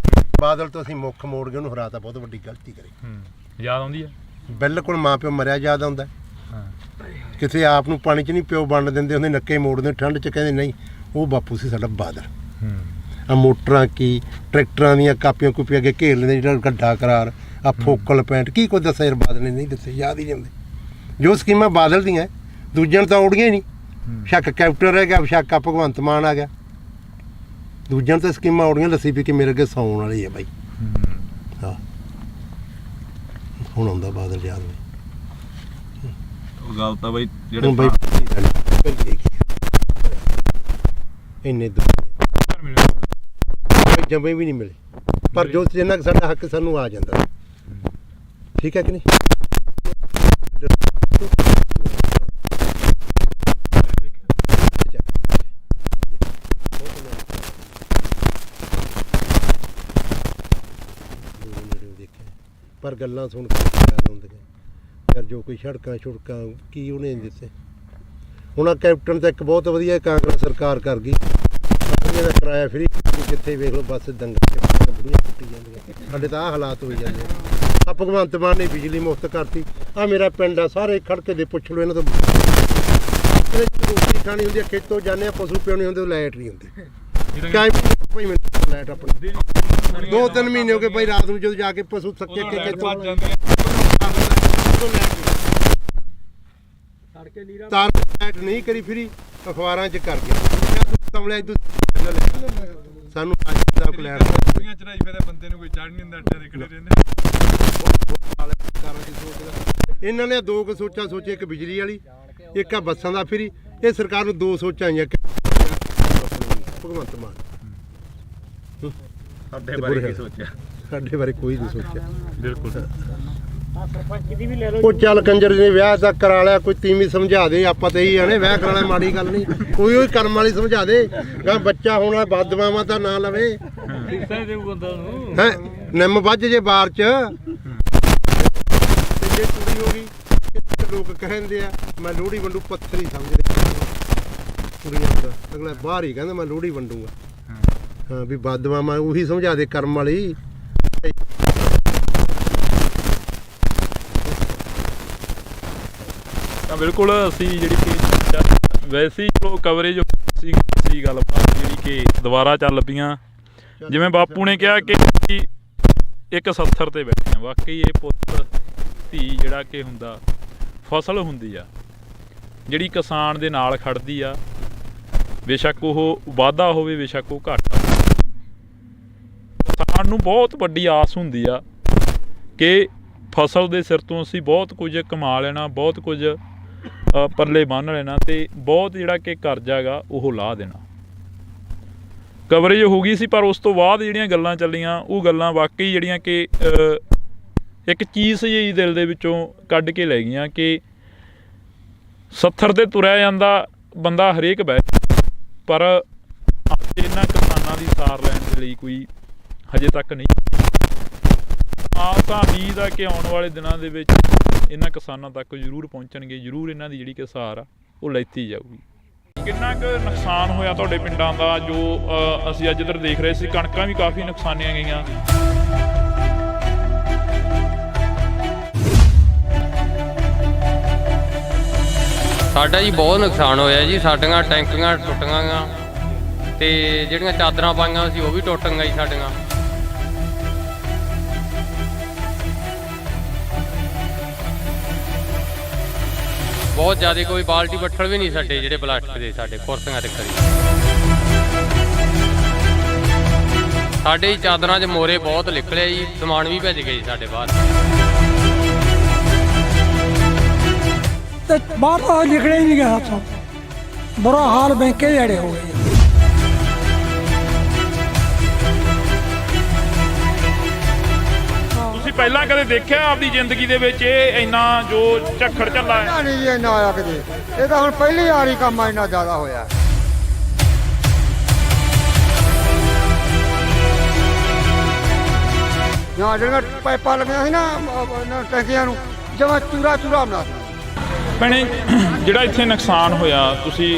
ਬਾਦਲ ਤੋਂ ਅਸੀਂ ਮੁੱਖ ਮੋੜ ਕੇ ਉਹਨੂੰ ਹਰਾਤਾ, ਬਹੁਤ ਵੱਡੀ ਗਲਤੀ ਕਰੀ। ਯਾਦ ਆਉਂਦੀ ਆ? ਬਿਲਕੁਲ ਮਾਂ ਪਿਓ ਮਰਿਆ ਯਾਦ ਆਉਂਦਾ। ਕਿਸੇ ਆਪ ਨੂੰ ਪਾਣੀ 'ਚ ਨਹੀਂ ਪਿਓ ਵੰਡ ਦਿੰਦੇ ਹੁੰਦੇ, ਨੱਕੇ ਮੋੜਦੇ ਠੰਡ 'ਚ, ਕਹਿੰਦੇ ਨਹੀਂ ਉਹ ਬਾਪੂ ਸੀ ਸਾਡਾ ਬਾਦਲ। ਆ ਮੋਟਰਾਂ ਕੀ ਟਰੈਕਟਰਾਂ ਦੀਆਂ ਕਾਪੀਆਂ ਕੂਪੀਆਂ ਅੱਗੇ ਘੇਰ ਲੈਂਦੇ, ਜਿਹੜਾ ਗੱਡਾ ਕਰਾਰ, ਆ ਫੋਕਲ ਪੈਂਟ, ਕੀ ਕੁਝ ਦੱਸਿਆ ਯਾਰ ਬਾਦਲ ਨੇ ਨਹੀਂ ਦੱਸਿਆ, ਯਾਦ ਹੀ ਨਹੀਂ ਆਉਂਦੇ। ਜੋ ਸਕੀਮਾਂ ਬਾਦਲ ਦੀਆਂ ਦੂਜਿਆਂ ਨੂੰ ਤਾਂ ਔੜੀਆਂ ਹੀ ਨਹੀਂ। ਸ਼ੱਕ ਕੈਪਟਨ ਰਹਿ ਗਿਆ, ਸ਼ੱਕ ਆ ਭਗਵੰਤ ਮਾਨ ਆ ਗਿਆ, ਦੂਜਿਆਂ ਨੂੰ ਤਾਂ ਸਕੀਮਾਂ ਔੜੀਆਂ, ਲੱਸੀ ਪੀ ਕੇ ਮੇਰੇ ਅੱਗੇ ਸੌਣ ਵਾਲੀ ਹੈ ਬਾਈ। ਹਾਂ, ਹੁਣ ਆਉਂਦਾ ਬਾਦਲ ਯਾਦ ਬਾਈ। ਗੱਲ ਤਾਂ ਬਾਈ ਜਿਹੜੇ ਬਾਈ ਇੰਨੇ ਜੰਮੇ ਵੀ ਨਹੀਂ ਮਿਲੇ, ਪਰ ਜੋ ਜਿੰਨਾ ਸਾਡਾ ਹੱਕ ਸਾਨੂੰ ਆ ਜਾਂਦਾ, ਠੀਕ ਹੈ ਕਿ ਨਹੀਂ। ਪਰ ਗੱਲਾਂ ਸੁਣ ਕੇ ਯਾਦ ਆਉਂਦੀਆਂ ਯਾਰ ਜੋ ਕੋਈ ਸੜਕਾਂ ਛੁੜਕਾਂ ਕੀ ਉਹਨੇ ਦਿੱਤੇ। ਹੁਣ ਕੈਪਟਨ ਤਾਂ ਇੱਕ ਬਹੁਤ ਵਧੀਆ ਕਾਂਗਰਸ ਸਰਕਾਰ ਕਰ ਗਈ, ਇਹਦਾ ਕਿਰਾਇਆ ਫਰੀ, ਜਿੱਥੇ ਵੇਖ ਲਓ ਬਸ ਦੰਗਲ ਬੁੜੀਆਂ ਕੁੱਟੀ ਜਾਂਦੀਆਂ। ਸਾਡੇ ਤਾਂ ਆਹ ਹਾਲਾਤ ਹੋਈ ਜਾਂਦੇ ਆ। ਭਗਵੰਤ ਮਾਨ ਨੇ ਬਿਜਲੀ ਮੁਫਤ ਕਰਤੀ। ਆ ਮੇਰਾ ਪਿੰਡ ਆ, ਸਾਰੇ ਖੜਕੇ ਦੇ ਪੁੱਛ ਲਓ ਇਹਨਾਂ ਤੋਂ। ਰੋਟੀ ਖਾਣੀ ਹੁੰਦੀ ਆ, ਖੇਤੋਂ ਜਾਂਦੇ ਆ, ਪਸ਼ੂ ਪਿਉਣੇ ਹੁੰਦੇ, ਲਾਈਟ ਨਹੀਂ ਹੁੰਦੀ। ਭਾਈ ਮੈਨੂੰ ਲਾਈਟ ਆਪਣੀ 2-3 ਮਹੀਨੇ ਹੋ ਗਏ ਭਾਈ, ਰਾਤ ਨੂੰ ਜਦੋਂ ਜਾ ਕੇ ਪਸ਼ੂ ਥੱਕੇ ਕੇ ਤਾਰ ਲਾਈਟ ਨਹੀਂ ਕਰੀ ਫਰੀ, ਅਖਬਾਰਾਂ 'ਚ ਕਰ ਗਿਆ ਸਾਨੂੰ ਬੰਦੇ ਨੂੰ ਕੋਈ ਚੜ੍ਹ ਨਹੀਂ ਹੁੰਦਾ, ਅੱਡੇ ਦੇ ਖੜੇ ਰਹਿੰਦੇ। ਇਹਨਾਂ ਨੇ ਦੋ ਕੁ ਸੋਚਾਂ ਸੋਚੀ, ਇੱਕ ਬਿਜਲੀ ਵਾਲੀ, ਇੱਕ ਆ ਬੱਸਾਂ ਦਾ ਫਰੀ। ਇਹ ਸਰਕਾਰ ਨੂੰ ਦੋ ਸੋਚਾਂ ਆਈਆਂ ਭਗਵੰਤ ਮਾਨ। ਸਾਡੇ ਬਾਰੇ ਕੀ ਸੋਚਿਆ? ਸਾਡੇ ਬਾਰੇ ਕੋਈ ਨਹੀਂ ਸੋਚਿਆ। ਬਿਲਕੁਲ। ਉਹ ਚੱਲ ਕੰਜਰ ਨੇ ਵਿਆਹ ਤਾਂ ਕਰਾ ਲਿਆ, ਕੋਈ ਤੀਵੀਂ ਸਮਝਾ ਦੇ। ਆਪਾਂ ਤਾਂ ਇਹੀ ਆਣੇ ਵਿਆਹ ਕਰਾਣਾ ਮਾੜੀ ਗੱਲ ਨਹੀਂ, ਕੋਈ ਉਹ ਕਰਮ ਵਾਲੀ ਸਮਝਾ ਦੇ। ਗਾ ਬੱਚਾ ਹੋਣਾ ਬਦਦੁਆਵਾਂ ਤਾਂ ਨਾ ਲਵੇ ਹੈ। ਨਿੰਮ ਵੱਜ ਜੇ ਬਾਰ ਚ ਤੇ ਜੇ ਕੁੜੀ ਹੋ ਗਈ, ਲੋਕ ਕਹਿੰਦੇ ਆ ਮੈਂ ਲੋਹੜੀ ਵੰਡੂ, ਪੱਥਰ ਹੀ ਸਮਝਦੇ ਕੁੜੀਆਂ ਦਾ। ਅਗਲਾ ਬਾਹਰ ਹੀ ਕਹਿੰਦਾ ਮੈਂ ਲੋਹੜੀ ਵੰਡੂਗਾ। ਹਾਂ ਵੀ ਬਦਦੁਆਵਾਂ ਉਹੀ ਸਮਝਾ ਦੇ ਕਰਮ ਵਾਲੀ। ਤਾਂ ਬਿਲਕੁਲ ਅਸੀਂ ਜਿਹੜੀ ਕਿ ਵੈਸੇ ਹੀ ਚਲੋ ਕਵਰੇਜ ਸੀ ਗੱਲਬਾਤ ਜਿਹੜੀ ਕਿ ਦੁਬਾਰਾ ਚੱਲ ਪਈਆਂ। ਜਿਵੇਂ ਬਾਪੂ ਨੇ ਕਿਹਾ ਕਿ ਇੱਕ 70 ਤੇ ਬੈਠੇ ਆ। ਵਾਕਈ ਇਹ ਪੁੱਤ ਧੀ ਜਿਹੜਾ ਕਿ ਹੁੰਦਾ, ਫਸਲ ਹੁੰਦੀ ਆ ਜਿਹੜੀ ਕਿਸਾਨ ਦੇ ਨਾਲ ਖੜਦੀ ਆ, ਬੇਸ਼ੱਕ ਉਹ ਵਾਧਾ ਹੋਵੇ ਬੇਸ਼ੱਕ ਉਹ ਘਾਟਾ। ਕਿਸਾਨ ਨੂੰ ਬਹੁਤ ਵੱਡੀ ਆਸ ਹੁੰਦੀ ਆ ਕਿ ਫਸਲ ਦੇ ਸਿਰ ਤੋਂ ਅਸੀਂ ਬਹੁਤ ਕੁਝ ਕਮਾ ਲੈਣਾ, ਬਹੁਤ ਕੁਝ ਪੱਲੇ ਬੰਨ੍ਹ ਲੈਣਾ ਤੇ ਬਹੁਤ ਜਿਹੜਾ ਕਿ ਕਰਜ਼ਾ ਗਾ ਉਹ ਲਾਹ ਦੇਣਾ। ਕਵਰੇਜ ਹੋ ਗਈ ਸੀ, ਪਰ ਉਸ ਤੋਂ ਬਾਅਦ ਜਿਹੜੀਆਂ ਗੱਲਾਂ ਚੱਲੀਆਂ ਉਹ ਗੱਲਾਂ ਵਾਕਈ ਜਿਹੜੀਆਂ ਕਿ ਇੱਕ ਚੀਜ਼ ਜਿਹੀ ਦਿਲ ਦੇ ਵਿੱਚੋਂ ਕੱਢ ਕੇ ਲੈ ਗਈਆਂ ਕਿ 70 ਤੇ ਤੁਰਿਆ ਜਾਂਦਾ ਬੰਦਾ ਹਰੇਕ ਬਹਿ, ਪਰ ਇਹਨਾਂ ਕਿਸਾਨਾਂ ਦੀ ਸਾਰ ਲੈਣ ਦੇ ਲਈ ਕੋਈ ਹਜੇ ਤੱਕ ਨਹੀਂ। ਤਾਂ ਉਮੀਦ ਆ ਕਿ ਆਉਣ ਵਾਲੇ ਦਿਨਾਂ ਦੇ ਵਿੱਚ ਇਹਨਾਂ ਕਿਸਾਨਾਂ ਤੱਕ ਜ਼ਰੂਰ ਪਹੁੰਚਣਗੇ, ਜ਼ਰੂਰ ਇਹਨਾਂ ਦੀ ਜਿਹੜੀ ਕਿ ਸਾਰ ਆ ਉਹ ਲੈਤੀ ਜਾਊਗੀ। ਕਿੰਨਾ ਕੁ ਨੁਕਸਾਨ ਹੋਇਆ ਤੁਹਾਡੇ ਪਿੰਡਾਂ ਦਾ? ਜੋ ਅਸੀਂ ਅੱਜ ਇੱਧਰ ਦੇਖ ਰਹੇ ਸੀ, ਕਣਕਾਂ ਵੀ ਕਾਫੀ ਨੁਕਸਾਨੀਆਂ ਗਈਆਂ। ਸਾਡਾ ਜੀ ਬਹੁਤ ਨੁਕਸਾਨ ਹੋਇਆ ਜੀ। ਸਾਡੀਆਂ ਟੈਂਕੀਆਂ ਟੁੱਟੀਆਂ ਗੀਆਂ ਤੇ ਜਿਹੜੀਆਂ ਚਾਦਰਾਂ ਪਾਈਆਂ ਸੀ ਉਹ ਵੀ ਟੁੱਟ ਗਈਆਂ ਜੀ ਸਾਡੀਆਂ। ਬਹੁਤ ਜ਼ਿਆਦਾ, ਕੋਈ ਬਾਲਟੀ ਬੱਠਲ ਵੀ ਨਹੀਂ ਸਾਡੇ ਜਿਹੜੇ ਪਲਾਸਟਿਕ ਦੇ, ਸਾਡੇ ਕੁਰਸੀਆਂ ਤੇ ਖੜੀ। ਸਾਡੇ ਹੀ ਚਾਦਰਾਂ 'ਚ ਮੋਰੇ ਬਹੁਤ ਨਿਕਲੇ ਜੀ, ਸਮਾਨ ਵੀ ਭੱਜ ਗਏ ਸਾਡੇ ਬਾਹਰ। ਤੇ ਬਾਹਰ ਤਾਂ ਨਿਕਲੇ ਹੀ ਨਹੀਂ ਗਿਆ ਹੱਥੋਂ, ਬੁਰਾ ਹਾਲ ਬੈਂਕੇ ਜਿਹੜੇ ਹੋ ਗਏ। ਤੁਸੀਂ ਪਹਿਲਾਂ ਕਦੇ ਦੇਖਿਆ ਆਪਦੀ ਜ਼ਿੰਦਗੀ ਦੇ ਵਿੱਚ ਇਹ ਇੰਨਾ ਜੋ ਝੱਖੜ ਝੱਲਾ ਹੈ? ਨਹੀਂ ਜੀ ਇੰਨਾ ਆਇਆ ਕਦੇ। ਇਹ ਤਾਂ ਹੁਣ ਪਹਿਲੀ ਵਾਰੀ ਕੰਮ ਇੰਨਾ ਜ਼ਿਆਦਾ ਹੋਇਆ। ਜਾਂ ਜਿਹੜੀਆਂ ਪਾਈਪਾਂ ਲੱਗੀਆਂ ਸੀ ਨਾ ਟੈਂਕੀਆਂ ਨੂੰ, ਜਮਾਂ ਚੂਰਾ ਬਣਾ ਦਿੱਤਾ। ਭੈਣੇ, ਜਿਹੜਾ ਇੱਥੇ ਨੁਕਸਾਨ ਹੋਇਆ, ਤੁਸੀਂ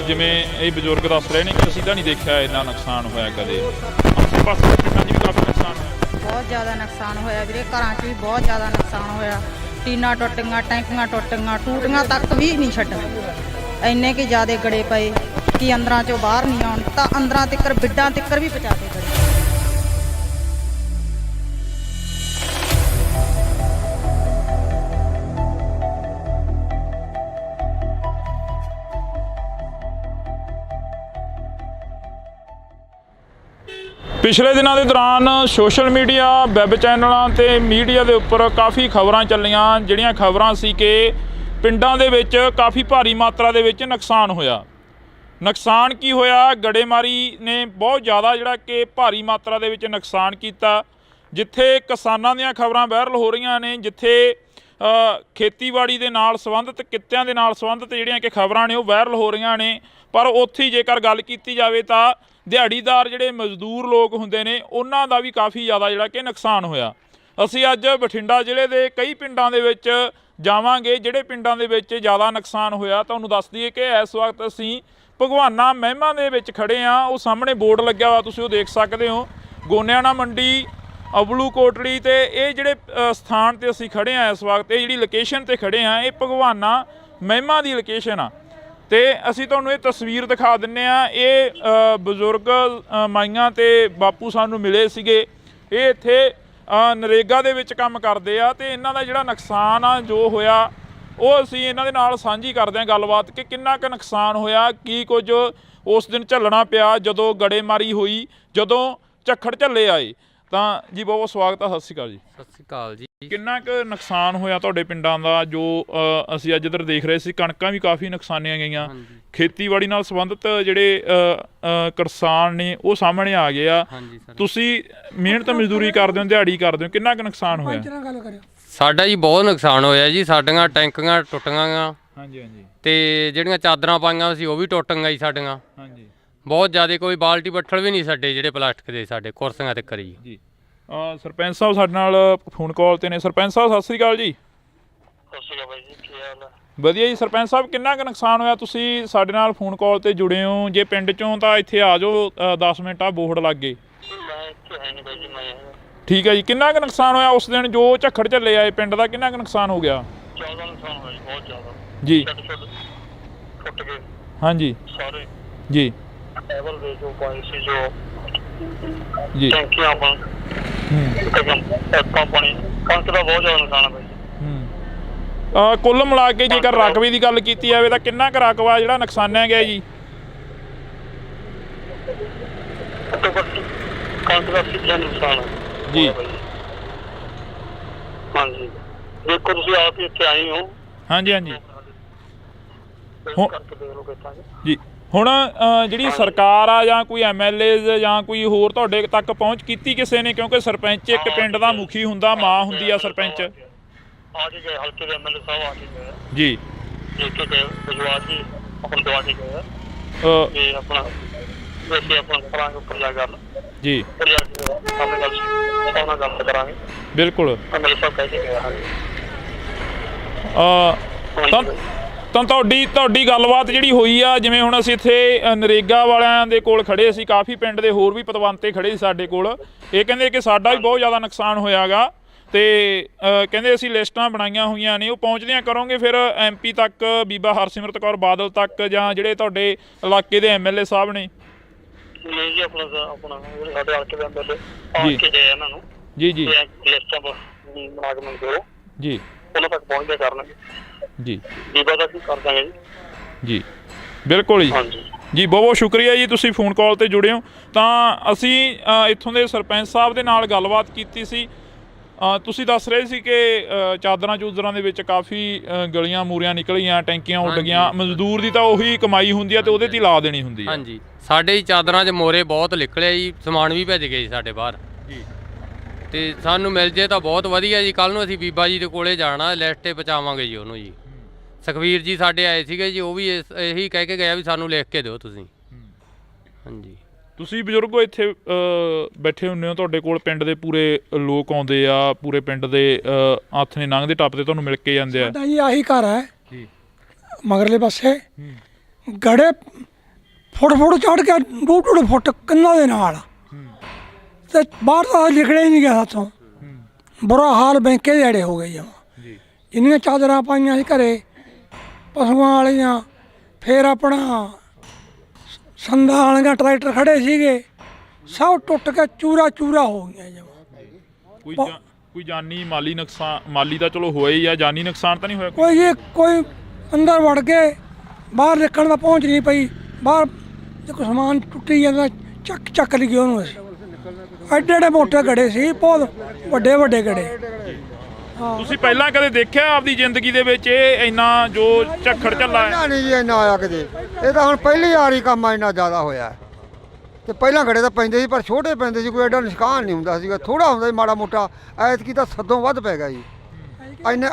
ਜਿਵੇਂ ਇਹ ਬਜ਼ੁਰਗ ਦੱਸ ਰਹੇ ਨੇ ਕਿ ਅਸੀਂ ਤਾਂ ਨਹੀਂ ਦੇਖਿਆ ਇੰਨਾ ਨੁਕਸਾਨ ਹੋਇਆ ਕਦੇ। ਆਸੇ ਪਾਸੇ ਪਿੰਡਾਂ 'ਚ ਵੀ ਕਾਫੀ ਨੁਕਸਾਨ ਹੋਇਆ। ਬਹੁਤ ਜ਼ਿਆਦਾ ਨੁਕਸਾਨ ਹੋਇਆ ਵੀਰੇ, ਘਰਾਂ 'ਚ ਵੀ ਬਹੁਤ ਜ਼ਿਆਦਾ ਨੁਕਸਾਨ ਹੋਇਆ। ਟੀਨਾਂ ਟੁੱਟੀਆਂ, ਟੈਂਕੀਆਂ ਟੁੱਟੀਆਂ, ਟੂਟੀਆਂ ਤੱਕ ਵੀ ਨਹੀਂ ਛੱਡੀਆਂ। ਇੰਨੇ ਕਿ ਜ਼ਿਆਦਾ ਗੜੇ ਪਏ ਕਿ ਅੰਦਰਾਂ 'ਚੋਂ ਬਾਹਰ ਨਹੀਂ ਆਉਣ, ਤਾਂ ਅੰਦਰਾਂ ਤੱਕ ਬਿੱਡਾਂ ਤੱਕ ਵੀ ਪਹੁੰਚਾ ਕੇ ਗੜੇ। ਪਿਛਲੇ ਦਿਨਾਂ ਦੇ ਦੌਰਾਨ ਸੋਸ਼ਲ ਮੀਡੀਆ, ਵੈਬ ਚੈਨਲਾਂ ਤੇ ਮੀਡੀਆ ਦੇ ਉੱਪਰ ਕਾਫੀ ਖਬਰਾਂ ਚੱਲੀਆਂ, ਜਿਹੜੀਆਂ ਖਬਰਾਂ ਸੀ ਕਿ ਪਿੰਡਾਂ ਦੇ ਵਿੱਚ ਕਾਫੀ ਭਾਰੀ ਮਾਤਰਾ ਦੇ ਵਿੱਚ ਨੁਕਸਾਨ ਹੋਇਆ। ਨੁਕਸਾਨ ਕੀ ਹੋਇਆ? ਗੜੇਮਾਰੀ ਨੇ ਬਹੁਤ ਜ਼ਿਆਦਾ ਜਿਹੜਾ ਕਿ ਭਾਰੀ ਮਾਤਰਾ ਦੇ ਵਿੱਚ ਨੁਕਸਾਨ ਕੀਤਾ। ਜਿੱਥੇ ਕਿਸਾਨਾਂ ਦੀਆਂ ਖਬਰਾਂ ਵਾਇਰਲ ਹੋ ਰਹੀਆਂ ਨੇ, ਜਿੱਥੇ ਖੇਤੀਬਾੜੀ ਦੇ ਨਾਲ ਸੰਬੰਧਿਤ, ਕਿੱਤਿਆਂ ਦੇ ਨਾਲ ਸੰਬੰਧਿਤ ਜਿਹੜੀਆਂ ਕਿ ਖਬਰਾਂ ਨੇ ਉਹ ਵਾਇਰਲ ਹੋ ਰਹੀਆਂ ਨੇ, ਪਰ ਉੱਥੇ ਹੀ ਜੇਕਰ ਗੱਲ ਕੀਤੀ ਜਾਵੇ ਤਾਂ ਦਿਹਾੜੀਦਾਰ ਜਿਹੜੇ ਮਜ਼ਦੂਰ ਲੋਕ ਹੁੰਦੇ ਨੇ ਉਹਨਾਂ ਦਾ ਵੀ ਕਾਫੀ ਜ਼ਿਆਦਾ ਜਿਹੜਾ ਕਿ ਨੁਕਸਾਨ ਹੋਇਆ। ਅਸੀਂ ਅੱਜ ਬਠਿੰਡਾ ਜ਼ਿਲ੍ਹੇ ਦੇ ਕਈ ਪਿੰਡਾਂ ਦੇ ਵਿੱਚ ਜਾਵਾਂਗੇ, ਜਿਹੜੇ ਪਿੰਡਾਂ ਦੇ ਵਿੱਚ ਜ਼ਿਆਦਾ ਨੁਕਸਾਨ ਹੋਇਆ। ਤੁਹਾਨੂੰ ਦੱਸ ਦਈਏ ਕਿ ਇਸ ਵਕਤ ਅਸੀਂ ਭਗਵਾਨਾ ਮਹਿਮਾ ਦੇ ਵਿੱਚ ਖੜੇ ਹਾਂ। ਉਹ ਸਾਹਮਣੇ ਬੋਰਡ ਲੱਗਿਆ ਹੋਇਆ, ਤੁਸੀਂ ਉਹ ਦੇਖ ਸਕਦੇ ਹੋ, ਗੋਨਿਆਣਾ ਮੰਡੀ, ਅਬਲੂ ਕੋਟਲੀ। ਤੇ ਇਹ ਜਿਹੜੇ ਸਥਾਨ ਤੇ ਅਸੀਂ ਖੜੇ ਹਾਂ ਇਸ ਵਕਤ, ਇਹ ਜਿਹੜੀ ਲੋਕੇਸ਼ਨ ਤੇ ਖੜੇ ਹਾਂ, ਇਹ ਭਗਵਾਨਾ ਮਹਿਮਾ ਦੀ ਲੋਕੇਸ਼ਨ ਆ। ਤੇ ਅਸੀਂ ਤੁਹਾਨੂੰ ਇਹ ਤਸਵੀਰ ਦਿਖਾ ਦਿੰਨੇ ਆ। ਇਹ ਬਜ਼ੁਰਗ ਮਾਈਆਂ ਤੇ ਬਾਪੂ ਸਾਨੂੰ ਮਿਲੇ ਸੀਗੇ। ਇਹ ਇੱਥੇ ਨਰੇਗਾ ਦੇ ਵਿੱਚ ਕੰਮ ਕਰਦੇ ਆ ਤੇ ਇਹਨਾਂ ਦਾ ਜਿਹੜਾ ਨੁਕਸਾਨ ਆ ਜੋ ਹੋਇਆ ਉਹ ਅਸੀਂ ਇਹਨਾਂ ਦੇ ਨਾਲ ਸਾਂਝੀ ਕਰਦੇ ਹਾਂ ਗੱਲਬਾਤ ਕਿ ਕਿੰਨਾ ਕੁ ਨੁਕਸਾਨ ਹੋਇਆ, ਕੀ ਕੁਝ ਉਸ ਦਿਨ ਝੱਲਣਾ ਪਿਆ ਜਦੋਂ ਗੜੇਮਾਰੀ ਹੋਈ, ਜਦੋਂ ਝੱਖੜ ਝੱਲੇ ਆਏ। ਤਾਂ ਜੀ ਬਹੁਤ ਬਹੁਤ ਸਵਾਗਤ ਆ। ਸਤਿ ਸ਼੍ਰੀ ਅਕਾਲ ਜੀ। ਸਤਿ ਸ਼੍ਰੀ ਅਕਾਲ ਜੀ। ਕਿੰਨਾ ਕੁ ਨੁਕਸਾਨ ਹੋਇਆ ਤੁਹਾਡੇ ਪਿੰਡਾਂ ਦਾ ਜੋ ਅਸੀਂ ਅੱਜ ਇੱਧਰ ਦੇਖ ਰਹੇ ਸੀ? ਕਣਕਾਂ ਵੀ ਕਾਫੀ ਨੁਕਸਾਨੀਆਂ ਗਈਆਂ। ਖੇਤੀਬਾੜੀ ਨਾਲ ਸੰਬੰਧਿਤ ਜਿਹੜੇ ਕਿਸਾਨ ਨੇ ਉਹ ਸਾਹਮਣੇ ਆ ਗਏ ਆ। ਤੁਸੀਂ ਮਿਹਨਤ ਮਜ਼ਦੂਰੀ ਕਰਦੇ ਹੋ, ਦਿਹਾੜੀ ਕਰਦੇ ਹੋ, ਕਿੰਨਾ ਕੁ ਨੁਕਸਾਨ ਹੋਇਆ? ਸਾਡਾ ਜੀ ਬਹੁਤ ਨੁਕਸਾਨ ਹੋਇਆ ਜੀ। ਸਾਡੀਆਂ ਟੈਂਕੀਆਂ ਟੁੱਟ ਗਈਆਂ। ਹਾਂਜੀ ਹਾਂਜੀ। ਤੇ ਜਿਹੜੀਆਂ ਚਾਦਰਾਂ ਪਾਈਆਂ ਸੀ ਉਹ ਵੀ ਟੁੱਟ ਗਈਆਂ ਜੀ ਸਾਡੀਆਂ। ਹਾਂਜੀ। ਬਹੁਤ ਜ਼ਿਆਦਾ, ਕੋਈ ਬਾਲਟੀ ਬੱਠਲ ਵੀ ਨਹੀਂ ਸਾਡੇ ਜਿਹੜੇ ਪਲਾਸਟਿਕ ਦੇ ਸਾਡੇ ਕੁਰਸੀਆਂ ਤੇ ਕਰੀ ਜੀ। ਸਰਪੰਚ ਸਾਹਿਬ ਸਾਡੇ ਨਾਲ ਫੋਨ ਕਾਲ ਤੇ ਨੇ। ਸਰਪੰਚ ਸਾਹਿਬ ਸਤਿ ਸ਼੍ਰੀ ਅਕਾਲ ਜੀ। ਸਤਿ ਸ਼੍ਰੀ ਅਕਾਲ ਬਾਈ ਜੀ, ਕੀ ਹਾਲ ਹੈ? ਵਧੀਆ ਜੀ। ਸਰਪੰਚ ਸਾਹਿਬ ਕਿੰਨਾ ਕੁ ਨੁਕਸਾਨ ਹੋਇਆ? ਤੁਸੀਂ ਸਾਡੇ ਨਾਲ ਫੋਨ ਕਾਲ ਤੇ ਜੁੜੇ ਹੋ, ਜੇ ਪਿੰਡ ਚੋਂ ਤਾਂ ਇੱਥੇ ਆ ਜਾਓ, 10 ਮਿੰਟ ਆ ਬੋਰਡ ਲੱਗ ਗਏ। ਮੈਂ ਇੱਥੇ ਹੈ ਨਹੀਂ ਬਾਈ ਜੀ, ਮੈਂ ਠੀਕ ਹੈ ਜੀ। ਕਿੰਨਾ ਕੁ ਨੁਕਸਾਨ ਹੋਇਆ ਉਸ ਦਿਨ ਜੋ ਝੱਖੜ ਝੱਲੇ ਆਏ ਪਿੰਡ ਦਾ? ਕਿੰਨਾ ਕੁ ਨੁਕਸਾਨ ਹੋ ਗਿਆ? ਜ਼ਿਆਦਾ ਨੁਕਸਾਨ ਹੋਇਆ ਜੀ, ਬਹੁਤ ਜ਼ਿਆਦਾ ਜੀ। ਟੁੱਟ ਗਏ ਹਾਂਜੀ ਸਾਰੇ ਜੀ। ਟੇਬਲ ਦੇ ਜੋ ਪਾਏ ਸੀ, ਜੋ ਜੀ। ਟੈਂਕੀਆਂ ਪਾਣੀ, ਕਣਕ ਦਾ ਬਹੁਤ ਜ਼ਿਆਦਾ ਨੁਕਸਾਨ ਹੈ ਬਾਈ ਜੀ। ਕੁੱਲ ਮਿਲਾ ਕੇ ਜੇਕਰ ਰਕਬੇ ਦੀ ਗੱਲ ਕੀਤੀ ਜਾਵੇ ਤਾਂ ਕਿੰਨਾ ਕੁ ਰਕਬਾ ਜਿਹੜਾ ਨੁਕਸਾਨਿਆ ਗਿਆ ਜੀ? ਘੱਟੋ ਘੱਟ ਕਣਕ ਦਾ 80% ਨੁਕਸਾਨ ਹੈ ਜੀ। ਹਾਂਜੀ, ਦੇਖੋ ਤੁਸੀਂ ਆਪ ਹੀ ਇੱਥੇ ਆਏ ਹੋ। ਹਾਂਜੀ ਹਾਂਜੀ ਕਰਕੇ ਦੇਖ ਲਓ ਕਿੱਥਾਂ ਜੀ। ਹੁਣ ਜਿਹੜੀ ਸਰਕਾਰ ਆ ਜਾਂ ਕੋਈ MLA ਜਾਂ ਕੋਈ ਹੋਰ ਤੁਹਾਡੇ ਤੱਕ ਪਹੁੰਚ ਕੀਤੀ ਕਿਸੇ ਨੇ? ਕਿਉਂਕਿ ਸਰਪੰਚ ਇੱਕ ਪਿੰਡ ਦਾ ਮੁਖੀ ਹੁੰਦਾ, ਮਾਂ ਹੁੰਦੀ ਆ ਸਰਪੰਚ। ਆ ਕੇ ਗਏ, ਹਲਕੇ ਦੇ MLA ਸਾਹਿਬ ਆ ਕੇ ਗਏ ਜੀ। ਦੇਖ ਕੇ ਗਏ, ਵਿਜਵਾਰ ਜੀ ਆਪਣਾ ਦਵਾ ਕੇ ਗਏ ਤੇ ਆਪਣਾ ਵੈਸੇ ਆਪਣਾ ਕਰਾਂਗੇ ਉੱਪਰ ਜਾ ਗੱਲ ਜੀ। ਉੱਪਰ ਜਾ ਕੇ ਆਪਣੀ ਗੱਲ ਸਾਹਮਣਾ ਗੱਲ ਕਰਾਂਗੇ। ਬਿਲਕੁਲ। MLA ਸਾਹਿਬ ਕਹਿ ਕੇ ਗਏ। ਤਾਂ ਤੁਹਾਡੀ ਗੱਲਬਾਤ ਜਿਹੜੀ ਹੋਈ ਆ, ਜਿਵੇਂ ਹੁਣ ਅਸੀਂ ਇੱਥੇ ਨਰੇਗਾ ਵਾਲਿਆਂ ਦੇ ਕੋਲ ਖੜੇ ਸੀ, ਕਾਫੀ ਪਿੰਡ ਦੇ ਹੋਰ ਵੀ ਪਤਵੰਤੇ ਖੜੇ ਸੀ ਸਾਡੇ ਕੋਲ। ਇਹ ਕਹਿੰਦੇ ਕਿ ਸਾਡਾ ਵੀ ਬਹੁਤ ਜ਼ਿਆਦਾ ਨੁਕਸਾਨ ਹੋਇਆਗਾ ਤੇ ਕਹਿੰਦੇ ਅਸੀਂ ਲਿਸਟਾਂ ਬਣਾਈਆਂ ਹੋਈਆਂ ਨੇ, ਉਹ ਪਹੁੰਚਦੀਆਂ ਕਰੋਗੇ ਫਿਰ MP ਤੱਕ, ਬੀਬਾ ਹਰਸਿਮਰਤ ਕੌਰ ਬਾਦਲ ਤੱਕ, ਜਾਂ ਜਿਹੜੇ ਤੁਹਾਡੇ ਇਲਾਕੇ ਦੇ MLA ਸਾਹਿਬ ਨੇ? ਨਹੀਂ ਜੀ, ਆਪਣਾ ਸਾਡੇ ਹਲਕੇ ਦੇ MLA ਆ ਕੇ ਗਏ ਇਹਨਾਂ ਨੂੰ। ਜੀ ਜੀ। ਲਿਸਟਾਂ ਬਣਾ ਕੇ ਮੈਨੂੰ ਦਿਓ ਜੀ। ਉਹਨਾਂ ਤੱਕ ਪਹੁੰਚਦੇ ਕਰਨਗੇ ਜੀ। ਬੀਬਾ ਦਾ ਕੀ ਕਰ ਦਾਂਗੇ ਜੀ। ਜੀ ਬਿਲਕੁਲ ਜੀ। ਜੀ ਬਹੁਤ ਬਹੁਤ ਸ਼ੁਕਰੀਆ ਜੀ, ਤੁਸੀਂ ਫੋਨ ਕਾਲ ਤੇ ਜੁੜੇ ਹੋ। ਤਾਂ ਅਸੀਂ ਇੱਥੋਂ ਦੇ ਸਰਪੰਚ ਸਾਹਿਬ ਦੇ ਨਾਲ ਗੱਲਬਾਤ ਕੀਤੀ ਸੀ। ਤੁਸੀਂ ਦੱਸ ਰਹੇ ਸੀ ਕਿ ਚਾਦਰਾਂ ਚੂਦਰਾਂ ਦੇ ਵਿੱਚ ਕਾਫੀ ਗਲੀਆਂ ਮੂਰੀਆਂ ਨਿਕਲੀਆਂ, ਟੈਂਕੀਆਂ ਉੱਡ ਗਈਆਂ। ਮਜ਼ਦੂਰ ਦੀ ਤਾਂ ਉਹੀ ਕਮਾਈ ਹੁੰਦੀ ਆ ਤੇ ਉਹਦੇ 'ਤੇ ਹੀ ਲਾ ਦੇਣੀ ਹੁੰਦੀ ਆ। ਹਾਂਜੀ, ਸਾਡੇ ਹੀ ਚਾਦਰਾਂ 'ਚ ਮੋਰੇ ਬਹੁਤ ਨਿਕਲੇ ਜੀ, ਸਮਾਨ ਵੀ ਭੇਜ ਗਏ ਜੀ ਸਾਡੇ ਬਾਹਰ ਜੀ। ਤੇ ਸਾਨੂੰ ਮਿਲ ਜੇ ਤਾਂ ਬਹੁਤ ਵਧੀਆ ਜੀ। ਕੱਲ੍ਹ ਨੂੰ ਅਸੀਂ ਬੀਬਾ ਜੀ ਦੇ ਕੋਲੇ ਜਾਣਾ, ਲਿਸਟ 'ਤੇ ਪਹੁੰਚਾਵਾਂਗੇ ਜੀ ਉਹਨੂੰ ਜੀ। ਸੁਖਵੀਰ ਜੀ ਸਾਡੇ ਆਏ ਸੀਗੇ ਜੀ, ਉਹ ਵੀ ਇਹੀ ਕਹਿ ਕੇ ਗਿਆ ਵੀ ਸਾਨੂੰ ਲਿਖ ਕੇ ਦਿਓ ਤੁਸੀਂ। ਹਾਂਜੀ। ਤੁਸੀਂ ਬਜ਼ੁਰਗੋ ਇੱਥੇ ਬੈਠੇ ਹੁੰਦੇ ਹੋ, ਤੁਹਾਡੇ ਕੋਲ ਪਿੰਡ ਦੇ ਪੂਰੇ ਲੋਕ ਆਉਂਦੇ ਆ, ਪੂਰੇ ਪਿੰਡ ਦੇ ਹੱਥ ਨੇ ਲੰਘਦੇ ਟੱਪਦੇ ਤੁਹਾਨੂੰ ਮਿਲ ਕੇ ਜਾਂਦੇ ਆ। ਸਾਡਾ ਜੀ ਆਹੀ ਘਰ ਹੈ ਜੀ, ਮਗਰਲੇ ਪਾਸੇ ਗੜੇ ਫੁੱਟ ਚੜ੍ਹ ਕੇ 2-2 ਫੁੱਟ ਕੰਨਾਂ ਦੇ ਨਾਲ ਤੇ ਬਾਹਰ ਤਾਂ ਨਿਕਲਿਆ ਹੀ ਨਹੀਂ ਗਿਆ ਸਾਥੋਂ। ਬੁਰਾ ਹਾਲ ਬੈਂਕੇ ਦੇ ਜੜੇ ਹੋ ਗਏ ਜਮਾਂ। ਜਿੰਨੀਆਂ ਚਾਦਰਾਂ ਪਾਈਆਂ ਸੀ ਘਰੇ ਪਸ਼ੂਆਂ ਵਾਲੀਆਂ, ਫਿਰ ਆਪਣਾ ਸੰਦਾਂ ਵਾਲੀਆਂ ਟਰੈਕਟਰ ਖੜੇ ਸੀਗੇ, ਸਭ ਟੁੱਟ ਕੇ ਚੂਰਾ ਚੂਰਾ ਹੋ ਗਈਆਂ ਜਮਾਂ। ਕੋਈ ਜਾਨੀ ਮਾਲੀ ਨੁਕਸਾਨ? ਮਾਲੀ ਤਾਂ ਚਲੋ ਹੋਇਆ ਹੀ ਆ, ਜਾਨੀ ਨੁਕਸਾਨ ਤਾਂ ਨਹੀਂ ਹੋਇਆ ਕੋਈ ਅੰਦਰ ਵੜ ਕੇ ਬਾਹਰ ਨਿਕਲਣ ਦਾ ਪਹੁੰਚ ਨਹੀਂ ਪਈ। ਬਾਹਰ ਜੇ ਕੋਈ ਸਮਾਨ ਟੁੱਟੀ ਜਾਂਦਾ ਚੱਕ ਲਈ ਉਹਨੂੰ। ਅਸੀਂ ਐਡੇ ਐਡੇ ਮੋਟੇ ਗੜੇ ਸੀ, ਬਹੁਤ ਵੱਡੇ ਗੜੇ। ਤੁਸੀਂ ਪਹਿਲਾਂ ਕਦੇ ਦੇਖਿਆ ਆਪਦੀ ਜ਼ਿੰਦਗੀ ਦੇ ਵਿੱਚ ਇਹ ਇੰਨਾ ਜੋ ਝੱਖੜ ਝੱਲਾ? ਨਹੀਂ ਜੀ, ਇੰਨਾ ਆਇਆ ਕਿਤੇ। ਇਹ ਤਾਂ ਹੁਣ ਪਹਿਲੀ ਵਾਰ ਹੀ ਕੰਮ ਇੰਨਾ ਜ਼ਿਆਦਾ ਹੋਇਆ। ਤੇ ਪਹਿਲਾਂ ਗੜੇ ਤਾਂ ਪੈਂਦੇ ਸੀ ਪਰ ਛੋਟੇ ਪੈਂਦੇ ਸੀ, ਕੋਈ ਐਡਾ ਨੁਕਸਾਨ ਨਹੀਂ ਹੁੰਦਾ ਸੀਗਾ, ਥੋੜਾ ਹੁੰਦਾ ਸੀ ਮਾੜਾ ਮੋਟਾ। ਐਤਕੀ ਤਾਂ ਸਦੋਂ ਵੱਧ ਪੈ ਗਿਆ ਜੀ। ਇੰਨੇ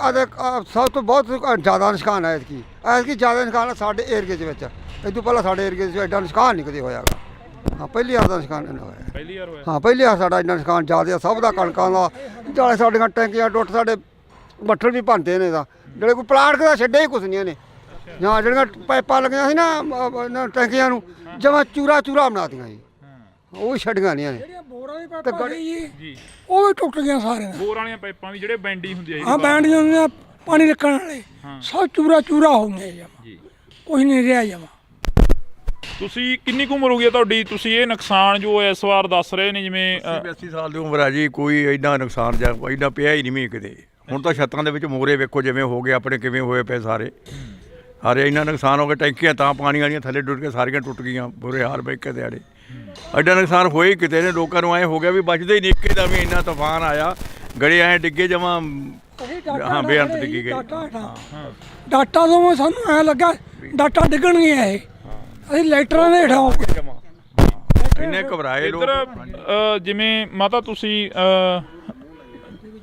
ਸਭ ਤੋਂ ਬਹੁਤ ਜ਼ਿਆਦਾ ਨੁਕਸਾਨ ਹੈ ਐਤਕੀ ਜ਼ਿਆਦਾ ਨੁਕਸਾਨ ਸਾਡੇ ਏਰੀਏ ਦੇ ਵਿੱਚ। ਇਹ ਤੋਂ ਪਹਿਲਾਂ ਸਾਡੇ ਏਰੀਏ 'ਚ ਐਡਾ ਨੁਕਸਾਨ ਨਹੀਂ ਕਦੇ ਹੋਇਆਗਾ। ਹਾਂ ਪਹਿਲੀ ਵਾਰ ਦਾ ਨੁਕਸਾਨ ਇੰਨਾ ਹੋਇਆ। ਪਹਿਲੀ ਵਾਰ ਹੋਇਆ। ਹਾਂ ਪਹਿਲੀ ਵਾਰ ਸਾਡਾ ਇੰਨਾ ਨੁਕਸਾਨ ਜ਼ਿਆਦਾ ਸਭ ਦਾ ਕਣਕਾਂ ਦਾ ਨਾਲੇ ਸਾਡੀਆਂ ਟੈਂਕੀਆਂ ਟੁੱਟ ਸਾਡੇ ਬੱਠਲ ਵੀ ਭੰਨਦੇ ਨੇ ਤਾਂ ਜਿਹੜੇ ਕੋਈ ਪਲਾਟ ਦਾ ਛੱਡਿਆ ਹੀ ਕੁਛ ਨਹੀਂ ਇਹਨੇ ਜਾਂ ਜਿਹੜੀਆਂ ਪਾਈਪਾਂ ਲੱਗੀਆਂ ਸੀ ਨਾ ਇਹਨਾਂ ਟੈਂਕੀਆਂ ਨੂੰ ਜਮਾਂ ਚੂਰਾ ਬਣਾਤੀਆਂ ਜੀ ਉਹ ਵੀ ਛੱਡੀਆਂ ਨਹੀਂ ਇਹਨੇ। ਜਿਹੜੀਆਂ ਬੋਰਾਂ ਦੀ ਪਾਈਪਾਂ ਸੀ ਜੀ ਉਹ ਵੀ ਟੁੱਟ ਗਈਆਂ ਸਾਰੀਆਂ। ਬੋਰ ਵਾਲੀਆਂ ਪਾਈਪਾਂ ਵੀ ਜਿਹੜੇ ਬੈਂਡੀ ਹੁੰਦੀ ਆ ਹਾਂ ਬੈਂਡ ਦੀਆਂ ਪਾਣੀ ਰੱਖਣ ਵਾਲੇ ਸਭ ਚੂਰਾ ਹੋ ਗਏ ਜਮਾ ਜੀ। ਕੁਝ ਨਹੀਂ ਰਿਹਾ ਜਮਾ। ਤੁਸੀਂ ਕਿੰਨੀ ਕੁ ਉਮਰ ਹੋ ਗਈ ਤੁਹਾਡੀ? ਤੁਸੀਂ ਇਹ ਨੁਕਸਾਨ ਜੋ ਇਸ ਵਾਰ ਦੱਸ ਰਹੇ ਨੇ ਜਿਵੇਂ 80 ਸਾਲ ਦੀ ਉਮਰ ਆ ਜੀ, ਕੋਈ ਇੰਨਾ ਨੁਕਸਾਨ ਜਾਂ ਇੰਨਾ ਪਿਆ ਹੀ ਨਹੀਂ ਮੀਂਹ ਕਿਤੇ। ਹੁਣ ਤਾਂ ਛੱਤਾਂ ਦੇ ਵਿੱਚ ਮੋਰੇ ਵੇਖੋ ਜਿਵੇਂ ਹੋ ਗਏ ਆਪਣੇ ਕਿਵੇਂ ਹੋਏ ਪਏ ਸਾਰੇ ਇੰਨਾ ਨੁਕਸਾਨ ਹੋ ਗਿਆ। ਟੈਂਕੀਆਂ ਤਾਂ ਪਾਣੀ ਵਾਲੀਆਂ ਥੱਲੇ ਡੁੱਟ ਕੇ ਸਾਰੀਆਂ ਟੁੱਟ ਗਈਆਂ, ਬੁਰੇ ਹਾਲ ਬੈਕੇ ਦਿਹਾੜੇ। ਐਡਾ ਨੁਕਸਾਨ ਹੋਇਆ ਹੀ ਕਿਤੇ ਨੇ, ਲੋਕਾਂ ਨੂੰ ਐਂ ਹੋ ਗਿਆ ਵੀ ਬਚਦੇ ਹੀ ਨਹੀਂ। ਇੱਕੇ ਦਾ ਵੀ ਇੰਨਾ ਤੂਫਾਨ ਆਇਆ, ਗੜੇ ਐਂ ਡਿੱਗੇ ਜਮਾਂ ਹਾਂ ਬੇਅੰਤ ਡਿੱਗੀ ਗਏ। ਡਾਟਾ ਤੋਂ ਸਾਨੂੰ ਐ ਲੱਗਾ ਡਾਟਾ ਡਿੱਗਣਗੇ ਇਹ ਅਸੀਂ ਲਾਈਟਰਾਂ ਦੇ ਹੇਠਾਂ ਹੋ ਗਏ। ਇੰਨੇ ਘਬਰਾਏ ਲੋਕ। ਇੱਧਰ ਜਿਵੇਂ ਮਾਤਾ ਤੁਸੀਂ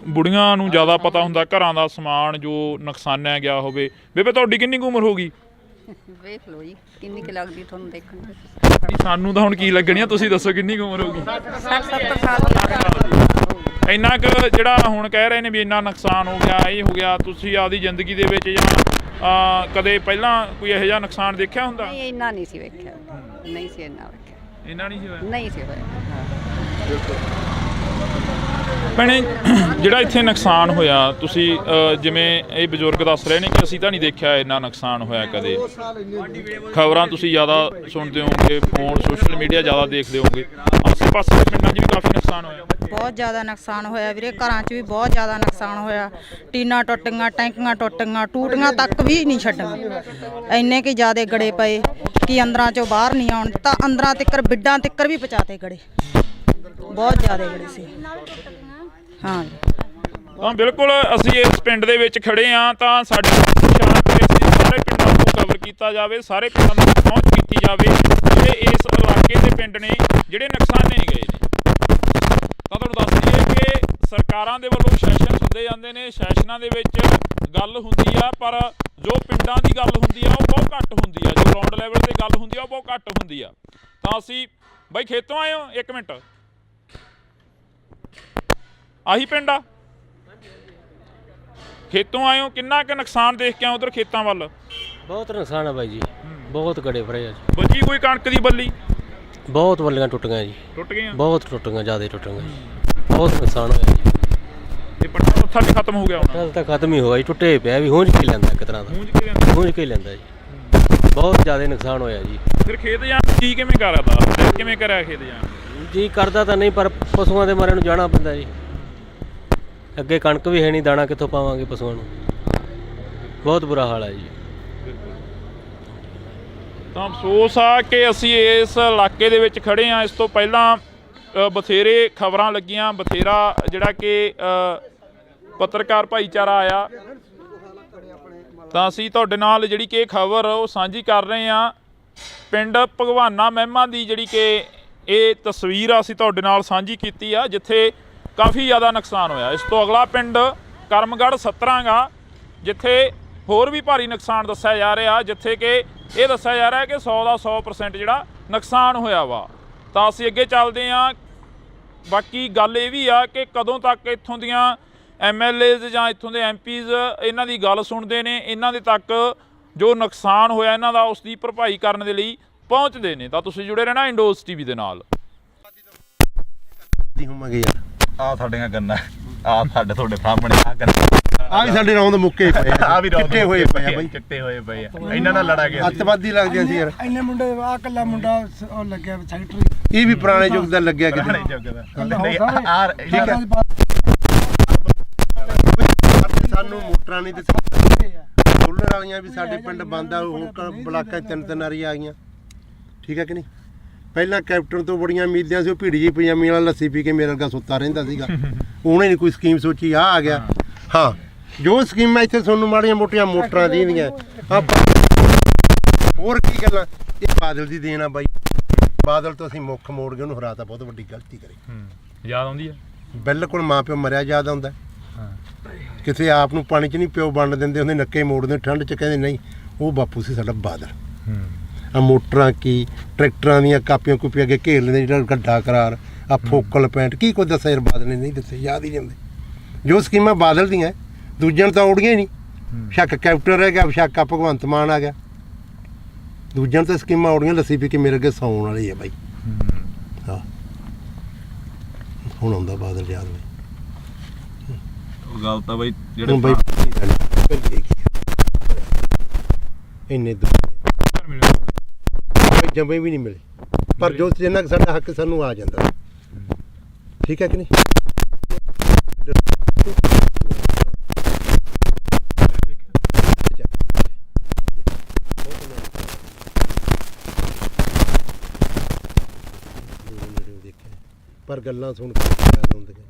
ਬੁੜੀਆਂ ਨੂੰ ਜ਼ਿਆਦਾ ਪਤਾ ਹੁੰਦਾ ਘਰਾਂ ਦਾ ਸਮਾਨ ਜੋ ਨੁਕਸਾਨਿਆ ਗਿਆ ਹੋਵੇ। ਬੇਬੇ ਤੁਹਾਡੀ ਕਿੰਨੀ ਕੁ ਉਮਰ ਹੋ ਗਈ? ਵੇਖ ਲਓ ਜੀ ਕਿੰਨੀ ਕੁ ਲੱਗਦੀ ਤੁਹਾਨੂੰ ਦੇਖਣ ਵਿੱਚ। ਨਹੀਂ ਸਾਨੂੰ ਤਾਂ ਹੁਣ ਕੀ ਲੱਗਣੀ ਆ, ਤੁਸੀਂ ਦੱਸੋ ਕਿੰਨੀ ਕੁ ਉਮਰ ਹੋ ਗਈ? 60-70 ਸਾਲ। ਇੰਨਾ ਕੁ ਜਿਹੜਾ ਹੁਣ ਕਹਿ ਰਹੇ ਨੇ ਵੀ ਇੰਨਾ ਨੁਕਸਾਨ ਹੋ ਗਿਆ, ਇਹ ਹੋ ਗਿਆ, ਤੁਸੀਂ ਆਪਦੀ ਜ਼ਿੰਦਗੀ ਦੇ ਵਿੱਚ ਜਾਂ ਕਦੇ ਪਹਿਲਾਂ ਕੋਈ ਇਹੋ ਜਿਹਾ ਨੁਕਸਾਨ ਦੇਖਿਆ ਹੁੰਦਾ? ਨਹੀਂ ਇੰਨਾ ਨਹੀਂ ਸੀ ਵੇਖਿਆ, ਨਹੀਂ ਸੀ ਇੰਨਾ ਵੇਖਿਆ, ਇੰਨਾ ਨਹੀਂ ਸੀ ਹੋਇਆ। ਨਹੀਂ ਸੀ ਹੋਇਆ। ਭੈਣੇ ਜਿਹੜਾ ਇੱਥੇ ਨੁਕਸਾਨ ਹੋਇਆ ਤੁਸੀਂ ਜਿਵੇਂ ਇਹ ਬਜ਼ੁਰਗ ਦੱਸ ਰਹੇ ਨੇ ਕਿ ਅਸੀਂ ਤਾਂ ਨਹੀਂ ਦੇਖਿਆ ਇੰਨਾ ਨੁਕਸਾਨ ਹੋਇਆ ਕਦੇ। ਖਬਰਾਂ ਤੁਸੀਂ ਜ਼ਿਆਦਾ ਸੁਣਦੇ ਹੋਵੋਗੇ, ਫੋਨ ਸੋਸ਼ਲ ਮੀਡੀਆ ਜ਼ਿਆਦਾ ਦੇਖਦੇ ਹੋਵੋਗੇ। ਆਸੇ ਪਾਸੇ ਦੇ ਪਿੰਡਾਂ 'ਚ ਵੀ ਕਾਫੀ ਨੁਕਸਾਨ ਹੋਇਆ। ਬਹੁਤ ਜ਼ਿਆਦਾ ਨੁਕਸਾਨ ਹੋਇਆ ਵੀਰੇ, ਘਰਾਂ 'ਚ ਵੀ ਬਹੁਤ ਜ਼ਿਆਦਾ ਨੁਕਸਾਨ ਹੋਇਆ। ਟੀਨਾਂ ਟੁੱਟ ਗਈਆਂ, ਟੈਂਕੀਆਂ ਟੁੱਟ ਗਈਆਂ, ਟੂਟੀਆਂ ਤੱਕ ਵੀ ਨਹੀਂ ਛੱਡੀਆਂ। ਇੰਨੇ ਕਿ ਜ਼ਿਆਦਾ ਗੜੇ ਪਏ ਕਿ ਅੰਦਰਾਂ 'ਚੋਂ ਬਾਹਰ ਨਹੀਂ ਆਉਣ ਤਾਂ ਅੰਦਰਾਂ ਤਿੱਕਰ ਬਿੱਡਾਂ ਤਿੱਕਰ ਵੀ ਪਹੁੰਚਾਤੇ ਗੜੇ, ਬਹੁਤ ਜ਼ਿਆਦਾ ਗੜੇ ਸੀ। ਹਾਂ ਤਾਂ ਬਿਲਕੁਲ ਅਸੀਂ ਇਸ ਪਿੰਡ ਦੇ ਵਿੱਚ ਖੜੇ ਹਾਂ ਤਾਂ ਸਾਡੀ ਕੋਸ਼ਿਸ਼ ਹੈ ਕਿ ਅਸੀਂ ਸਾਰੇ ਪਿੰਡਾਂ ਨੂੰ ਕਵਰ ਕੀਤਾ ਜਾਵੇ, ਸਾਰੇ ਪਿੰਡਾਂ ਨੂੰ ਪਹੁੰਚ ਕੀਤੀ ਜਾਵੇ ਜਿਹੜੇ ਇਸ ਇਲਾਕੇ ਦੇ ਪਿੰਡ ਨੇ ਜਿਹੜੇ ਨੁਕਸਾਨੇ ਗਏ ਨੇ। ਤਾਂ ਤੁਹਾਨੂੰ ਦੱਸ ਦਈਏ ਕਿ ਸਰਕਾਰਾਂ ਦੇ ਵੱਲੋਂ ਸੈਸ਼ਨ ਹੁੰਦੇ ਜਾਂਦੇ ਨੇ, ਸੈਸ਼ਨਾਂ ਦੇ ਵਿੱਚ ਗੱਲ ਹੁੰਦੀ ਆ ਪਰ ਜੋ ਪਿੰਡਾਂ ਦੀ ਗੱਲ ਹੁੰਦੀ ਆ ਉਹ ਬਹੁਤ ਘੱਟ ਹੁੰਦੀ ਆ, ਜੋ ਗਰਾਊਂਡ ਲੈਵਲ ਤੇ ਗੱਲ ਹੁੰਦੀ ਆ ਉਹ ਬਹੁਤ ਘੱਟ ਹੁੰਦੀ ਆ। ਤਾਂ ਅਸੀਂ ਬਾਈ ਖੇਤੋਂ ਆਏ ਹੋ? ਇੱਕ ਮਿੰਟ, ਆਹੀ ਪਿੰਡ ਆ? ਖੇਤੋਂ ਆਏ ਹੋ, ਕਿੰਨਾ ਕੁ ਨੁਕਸਾਨ ਦੇਖ ਕੇ ਆਏ ਉਧਰ ਖੇਤਾਂ ਵੱਲ? ਬਹੁਤ ਨੁਕਸਾਨ ਆ ਬਾਈ ਜੀ, ਬਹੁਤ ਗੜੇ ਫਰੇ ਆ ਜੀ। ਬਚੀ ਕੋਈ ਕਣਕ ਦੀ ਬੱਲੀ? ਬਹੁਤ ਬੱਲੀਆਂ ਟੁੱਟ ਗਈਆਂ ਜੀ, ਟੁੱਟ ਗਈਆਂ, ਬਹੁਤ ਟੁੱਟ ਗਈਆਂ, ਜ਼ਿਆਦਾ ਟੁੱਟ ਗਈਆਂ ਜੀ। ਬਹੁਤ ਨੁਕਸਾਨ ਹੋਇਆ ਜੀ। ਇਹ ਪੱਟਾ ਪੱਥਾ ਵੀ ਖਤਮ ਹੋ ਗਿਆ ਹੁਣ? ਕੱਲ ਤਾਂ ਖਤਮ ਹੀ ਹੋਇਆ ਜੀ, ਟੁੱਟੇ ਪਿਆ ਵੀ ਹੁੰਝ ਕੇ ਲੈਂਦਾ ਇੱਕ ਤਰ੍ਹਾਂ ਦਾ, ਹੁੰਝ ਕੇ ਲੈਂਦਾ ਜੀ। ਬਹੁਤ ਜ਼ਿਆਦਾ ਨੁਕਸਾਨ ਹੋਇਆ ਜੀ। ਫਿਰ ਖੇਤ ਜਾਣ ਜੀ ਕਿਵੇਂ ਕਰਦਾ? ਕਿਵੇਂ ਕਰਿਆ ਖੇਤ ਜਾਣ? ਜੀ ਕਰਦਾ ਤਾਂ ਨਹੀਂ ਪਰ ਪਸ਼ੂਆਂ ਦੇ ਮਾਰੇ ਨੂੰ ਜਾਣਾ ਪੈਂਦਾ ਜੀ। ਅੱਗੇ ਕਣਕ ਵੀ ਹੈ ਨਹੀਂ, ਦਾਣਾ ਕਿੱਥੋਂ ਪਾਵਾਂਗੇ ਪਸ਼ੂਆਂ ਨੂੰ? ਬਹੁਤ ਬੁਰਾ ਹਾਲ ਹੈ ਜੀ। ਤਾਂ ਅਫਸੋਸ ਆ ਕਿ ਅਸੀਂ ਇਸ ਇਲਾਕੇ ਦੇ ਵਿੱਚ ਖੜੇ ਹਾਂ। ਇਸ ਤੋਂ ਪਹਿਲਾਂ ਬਥੇਰੇ ਖਬਰਾਂ ਲੱਗੀਆਂ, ਬਥੇਰਾ ਜਿਹੜਾ ਕਿ ਪੱਤਰਕਾਰ ਭਾਈਚਾਰਾ ਆਇਆ, ਤਾਂ ਅਸੀਂ ਤੁਹਾਡੇ ਨਾਲ ਜਿਹੜੀ ਕਿ ਖਬਰ ਉਹ ਸਾਂਝੀ ਕਰ ਰਹੇ ਹਾਂ। ਪਿੰਡ ਭਗਵਾਨਾ ਮਹਿਮਾ ਦੀ ਜਿਹੜੀ ਕਿ ਇਹ ਤਸਵੀਰ ਆ ਅਸੀਂ ਤੁਹਾਡੇ ਨਾਲ ਸਾਂਝੀ ਕੀਤੀ ਆ, ਜਿੱਥੇ ਕਾਫੀ ਜ਼ਿਆਦਾ ਨੁਕਸਾਨ ਹੋਇਆ। ਇਸ ਤੋਂ ਅਗਲਾ ਪਿੰਡ ਕਰਮਗੜ੍ਹ 17 ਗਾ, ਜਿੱਥੇ ਹੋਰ ਵੀ ਭਾਰੀ ਨੁਕਸਾਨ ਦੱਸਿਆ ਜਾ ਰਿਹਾ, ਜਿੱਥੇ ਕਿ ਇਹ ਦੱਸਿਆ ਜਾ ਰਿਹਾ ਕਿ 100 ਦਾ 100% ਜਿਹੜਾ ਨੁਕਸਾਨ ਹੋਇਆ ਵਾ। ਤਾਂ ਅਸੀਂ ਅੱਗੇ ਚੱਲਦੇ ਹਾਂ। ਬਾਕੀ ਗੱਲ ਇਹ ਵੀ ਆ ਕਿ ਕਦੋਂ ਤੱਕ ਇੱਥੋਂ ਦੀਆਂ MLAs ਜਾਂ ਇੱਥੋਂ ਦੇ MPs ਇਹਨਾਂ ਦੀ ਗੱਲ ਸੁਣਦੇ ਨੇ, ਇਹਨਾਂ ਦੇ ਤੱਕ ਜੋ ਨੁਕਸਾਨ ਹੋਇਆ ਇਹਨਾਂ ਦਾ ਉਸ ਦੀ ਭਰਪਾਈ ਕਰਨ ਦੇ ਲਈ ਪਹੁੰਚਦੇ ਨੇ। ਤਾਂ ਤੁਸੀਂ ਜੁੜੇ ਰਹਿਣਾ ਇੰਡੋਜ਼ TV ਦੇ ਨਾਲ। ਆ ਸਾਡੀਆਂ ਗੰਨਾਂ, ਆ ਸਾਡੇ ਤੁਹਾਡੇ ਸਾਹਮਣੇ ਆ ਗੰਨਾਂ, ਆ ਵੀ ਸਾਡੇ ਰੌਂਦ ਮੁੱਕੇ ਪਏ ਆ, ਵੀ ਚਿੱਟੇ ਹੋਏ ਪਏ ਆ ਬਾਈ, ਚਿੱਟੇ ਹੋਏ ਪਏ ਆ। ਇਹਨਾਂ ਨਾਲ ਲੜਾ ਗਿਆ ਅੱਤਵਾਦੀ ਲੱਗਦੇ ਸੀ ਯਾਰ। ਇੰਨੇ ਮੁੰਡੇ ਆ ਕੱਲਾ ਮੁੰਡਾ ਉਹ ਲੱਗਿਆ ਸੈਕਟਰੀ, ਇਹ ਵੀ ਪੁਰਾਣੇ ਯੁੱਗ ਦਾ ਲੱਗਿਆ ਕਿਤੇ। ਸਾਨੂੰ ਮੋਟਰਾਂ ਨਹੀਂ ਤੇ ਸੋਲਰ ਵਾਲੀਆਂ ਵੀ ਸਾਡੇ ਪਿੰਡ ਬੰਦ ਆ, ਹੁਣ ਬਲਾਕਾਂ 3 ਵਾਰੀ ਆ ਗਈਆਂ। ਠੀਕ ਹੈ ਕਿ ਨਹੀਂ? ਪਹਿਲਾਂ ਕੈਪਟਨ ਤੋਂ ਬੜੀਆਂ ਉਮੀਦਾਂ ਸੀ, ਉਹ ਭੀੜੀ ਜਿਹੀ ਪਜਾਮੀ ਵਾਲਾ ਲੱਸੀ ਪੀ ਕੇ ਮੇਰੇ ਵਰਗਾ ਸੁੱਤਾ ਰਹਿੰਦਾ ਸੀਗਾ। ਉਹਨੇ ਨਹੀਂ ਕੋਈ ਸਕੀਮ ਸੋਚੀ, ਆ ਗਿਆ। ਹਾਂ ਜੋ ਸਕੀਮਾਂ ਇੱਥੇ ਤੁਹਾਨੂੰ ਮਾੜੀਆਂ ਮੋਟੀਆਂ ਮੋਟਰਾਂ ਦੀਆਂ ਹੋਰ ਕੀ ਗੱਲਾਂ, ਇਹ ਬਾਦਲ ਦੀ ਦੇਣ ਆ ਬਾਈ। ਬਾਦਲ ਤੋਂ ਅਸੀਂ ਮੁੱਖ ਮੋੜ ਗਏ, ਉਹਨੂੰ ਹਰਾਤਾ, ਬਹੁਤ ਵੱਡੀ ਗਲਤੀ ਕਰੀ। ਯਾਦ ਆਉਂਦੀ ਆ? ਬਿਲਕੁਲ ਮਾਂ ਪਿਓ ਮਰਿਆ ਯਾਦ ਆਉਂਦਾ। ਕਿਸੇ ਆਪ ਨੂੰ ਪਾਣੀ 'ਚ ਨਹੀਂ ਪਿਓ ਵੰਡ ਦਿੰਦੇ ਹੁੰਦੇ, ਨੱਕੇ ਮੋੜਦੇ ਠੰਡ 'ਚ, ਕਹਿੰਦੇ ਨਹੀਂ ਉਹ ਬਾਪੂ ਸੀ ਸਾਡਾ ਬਾਦਲ। ਆ ਮੋਟਰਾਂ ਕੀ ਟਰੈਕਟਰਾਂ ਦੀਆਂ ਕਾਪੀਆਂ ਕੂਪੀਆਂ ਅੱਗੇ ਘੇਰ ਲੈਂਦੇ, ਜਿਹੜਾ ਗੱਡਾ ਕਰਾਰ ਆ ਫੋਕਲ ਪੈਂਟ ਕੀ ਕੁਝ ਦੱਸਿਆ ਯਾਰ ਬਾਦਲ ਨੇ ਨਹੀਂ ਦੱਸਿਆ, ਯਾਦ ਹੀ ਨਹੀਂ ਆਉਂਦੇ। ਜੋ ਸਕੀਮਾਂ ਬਾਦਲ ਦੀਆਂ ਦੂਜਿਆਂ ਨੂੰ ਤਾਂ ਔੜੀਆਂ ਹੀ ਨਹੀਂ। ਸ਼ੱਕ ਕੈਪਟਨ ਰਹਿ ਗਿਆ, ਸ਼ੱਕ ਆ ਭਗਵੰਤ ਮਾਨ ਆ ਗਿਆ, ਦੂਜਿਆਂ ਨੂੰ ਤਾਂ ਸਕੀਮਾਂ ਔੜੀਆਂ ਲੱਸੀ ਪੀ ਕੇ ਮੇਰੇ ਅੱਗੇ ਸੌਣ ਵਾਲੀ ਹੈ ਬਾਈ। ਹਾਂ ਹੁਣ ਆਉਂਦਾ ਬਾਦਲ ਯਾਦ ਬਾਈ। ਉਹ ਗੱਲ ਤਾਂ ਬਈ ਹੁਣ ਜਿਹੜੇ ਬਾਈ ਇੰਨੇ ਜੰਮੇ ਵੀ ਨਹੀਂ ਮਿਲੇ, ਪਰ ਜੋ ਜਿੰਨਾ ਕੁ ਸਾਡਾ ਹੱਕ ਸਾਨੂੰ ਆ ਜਾਂਦਾ। ਠੀਕ ਹੈ ਕਿ ਨਹੀਂ? ਪਰ ਗੱਲਾਂ ਸੁਣ ਕੇ ਯਾਦ ਆਉਂਦੀਆਂ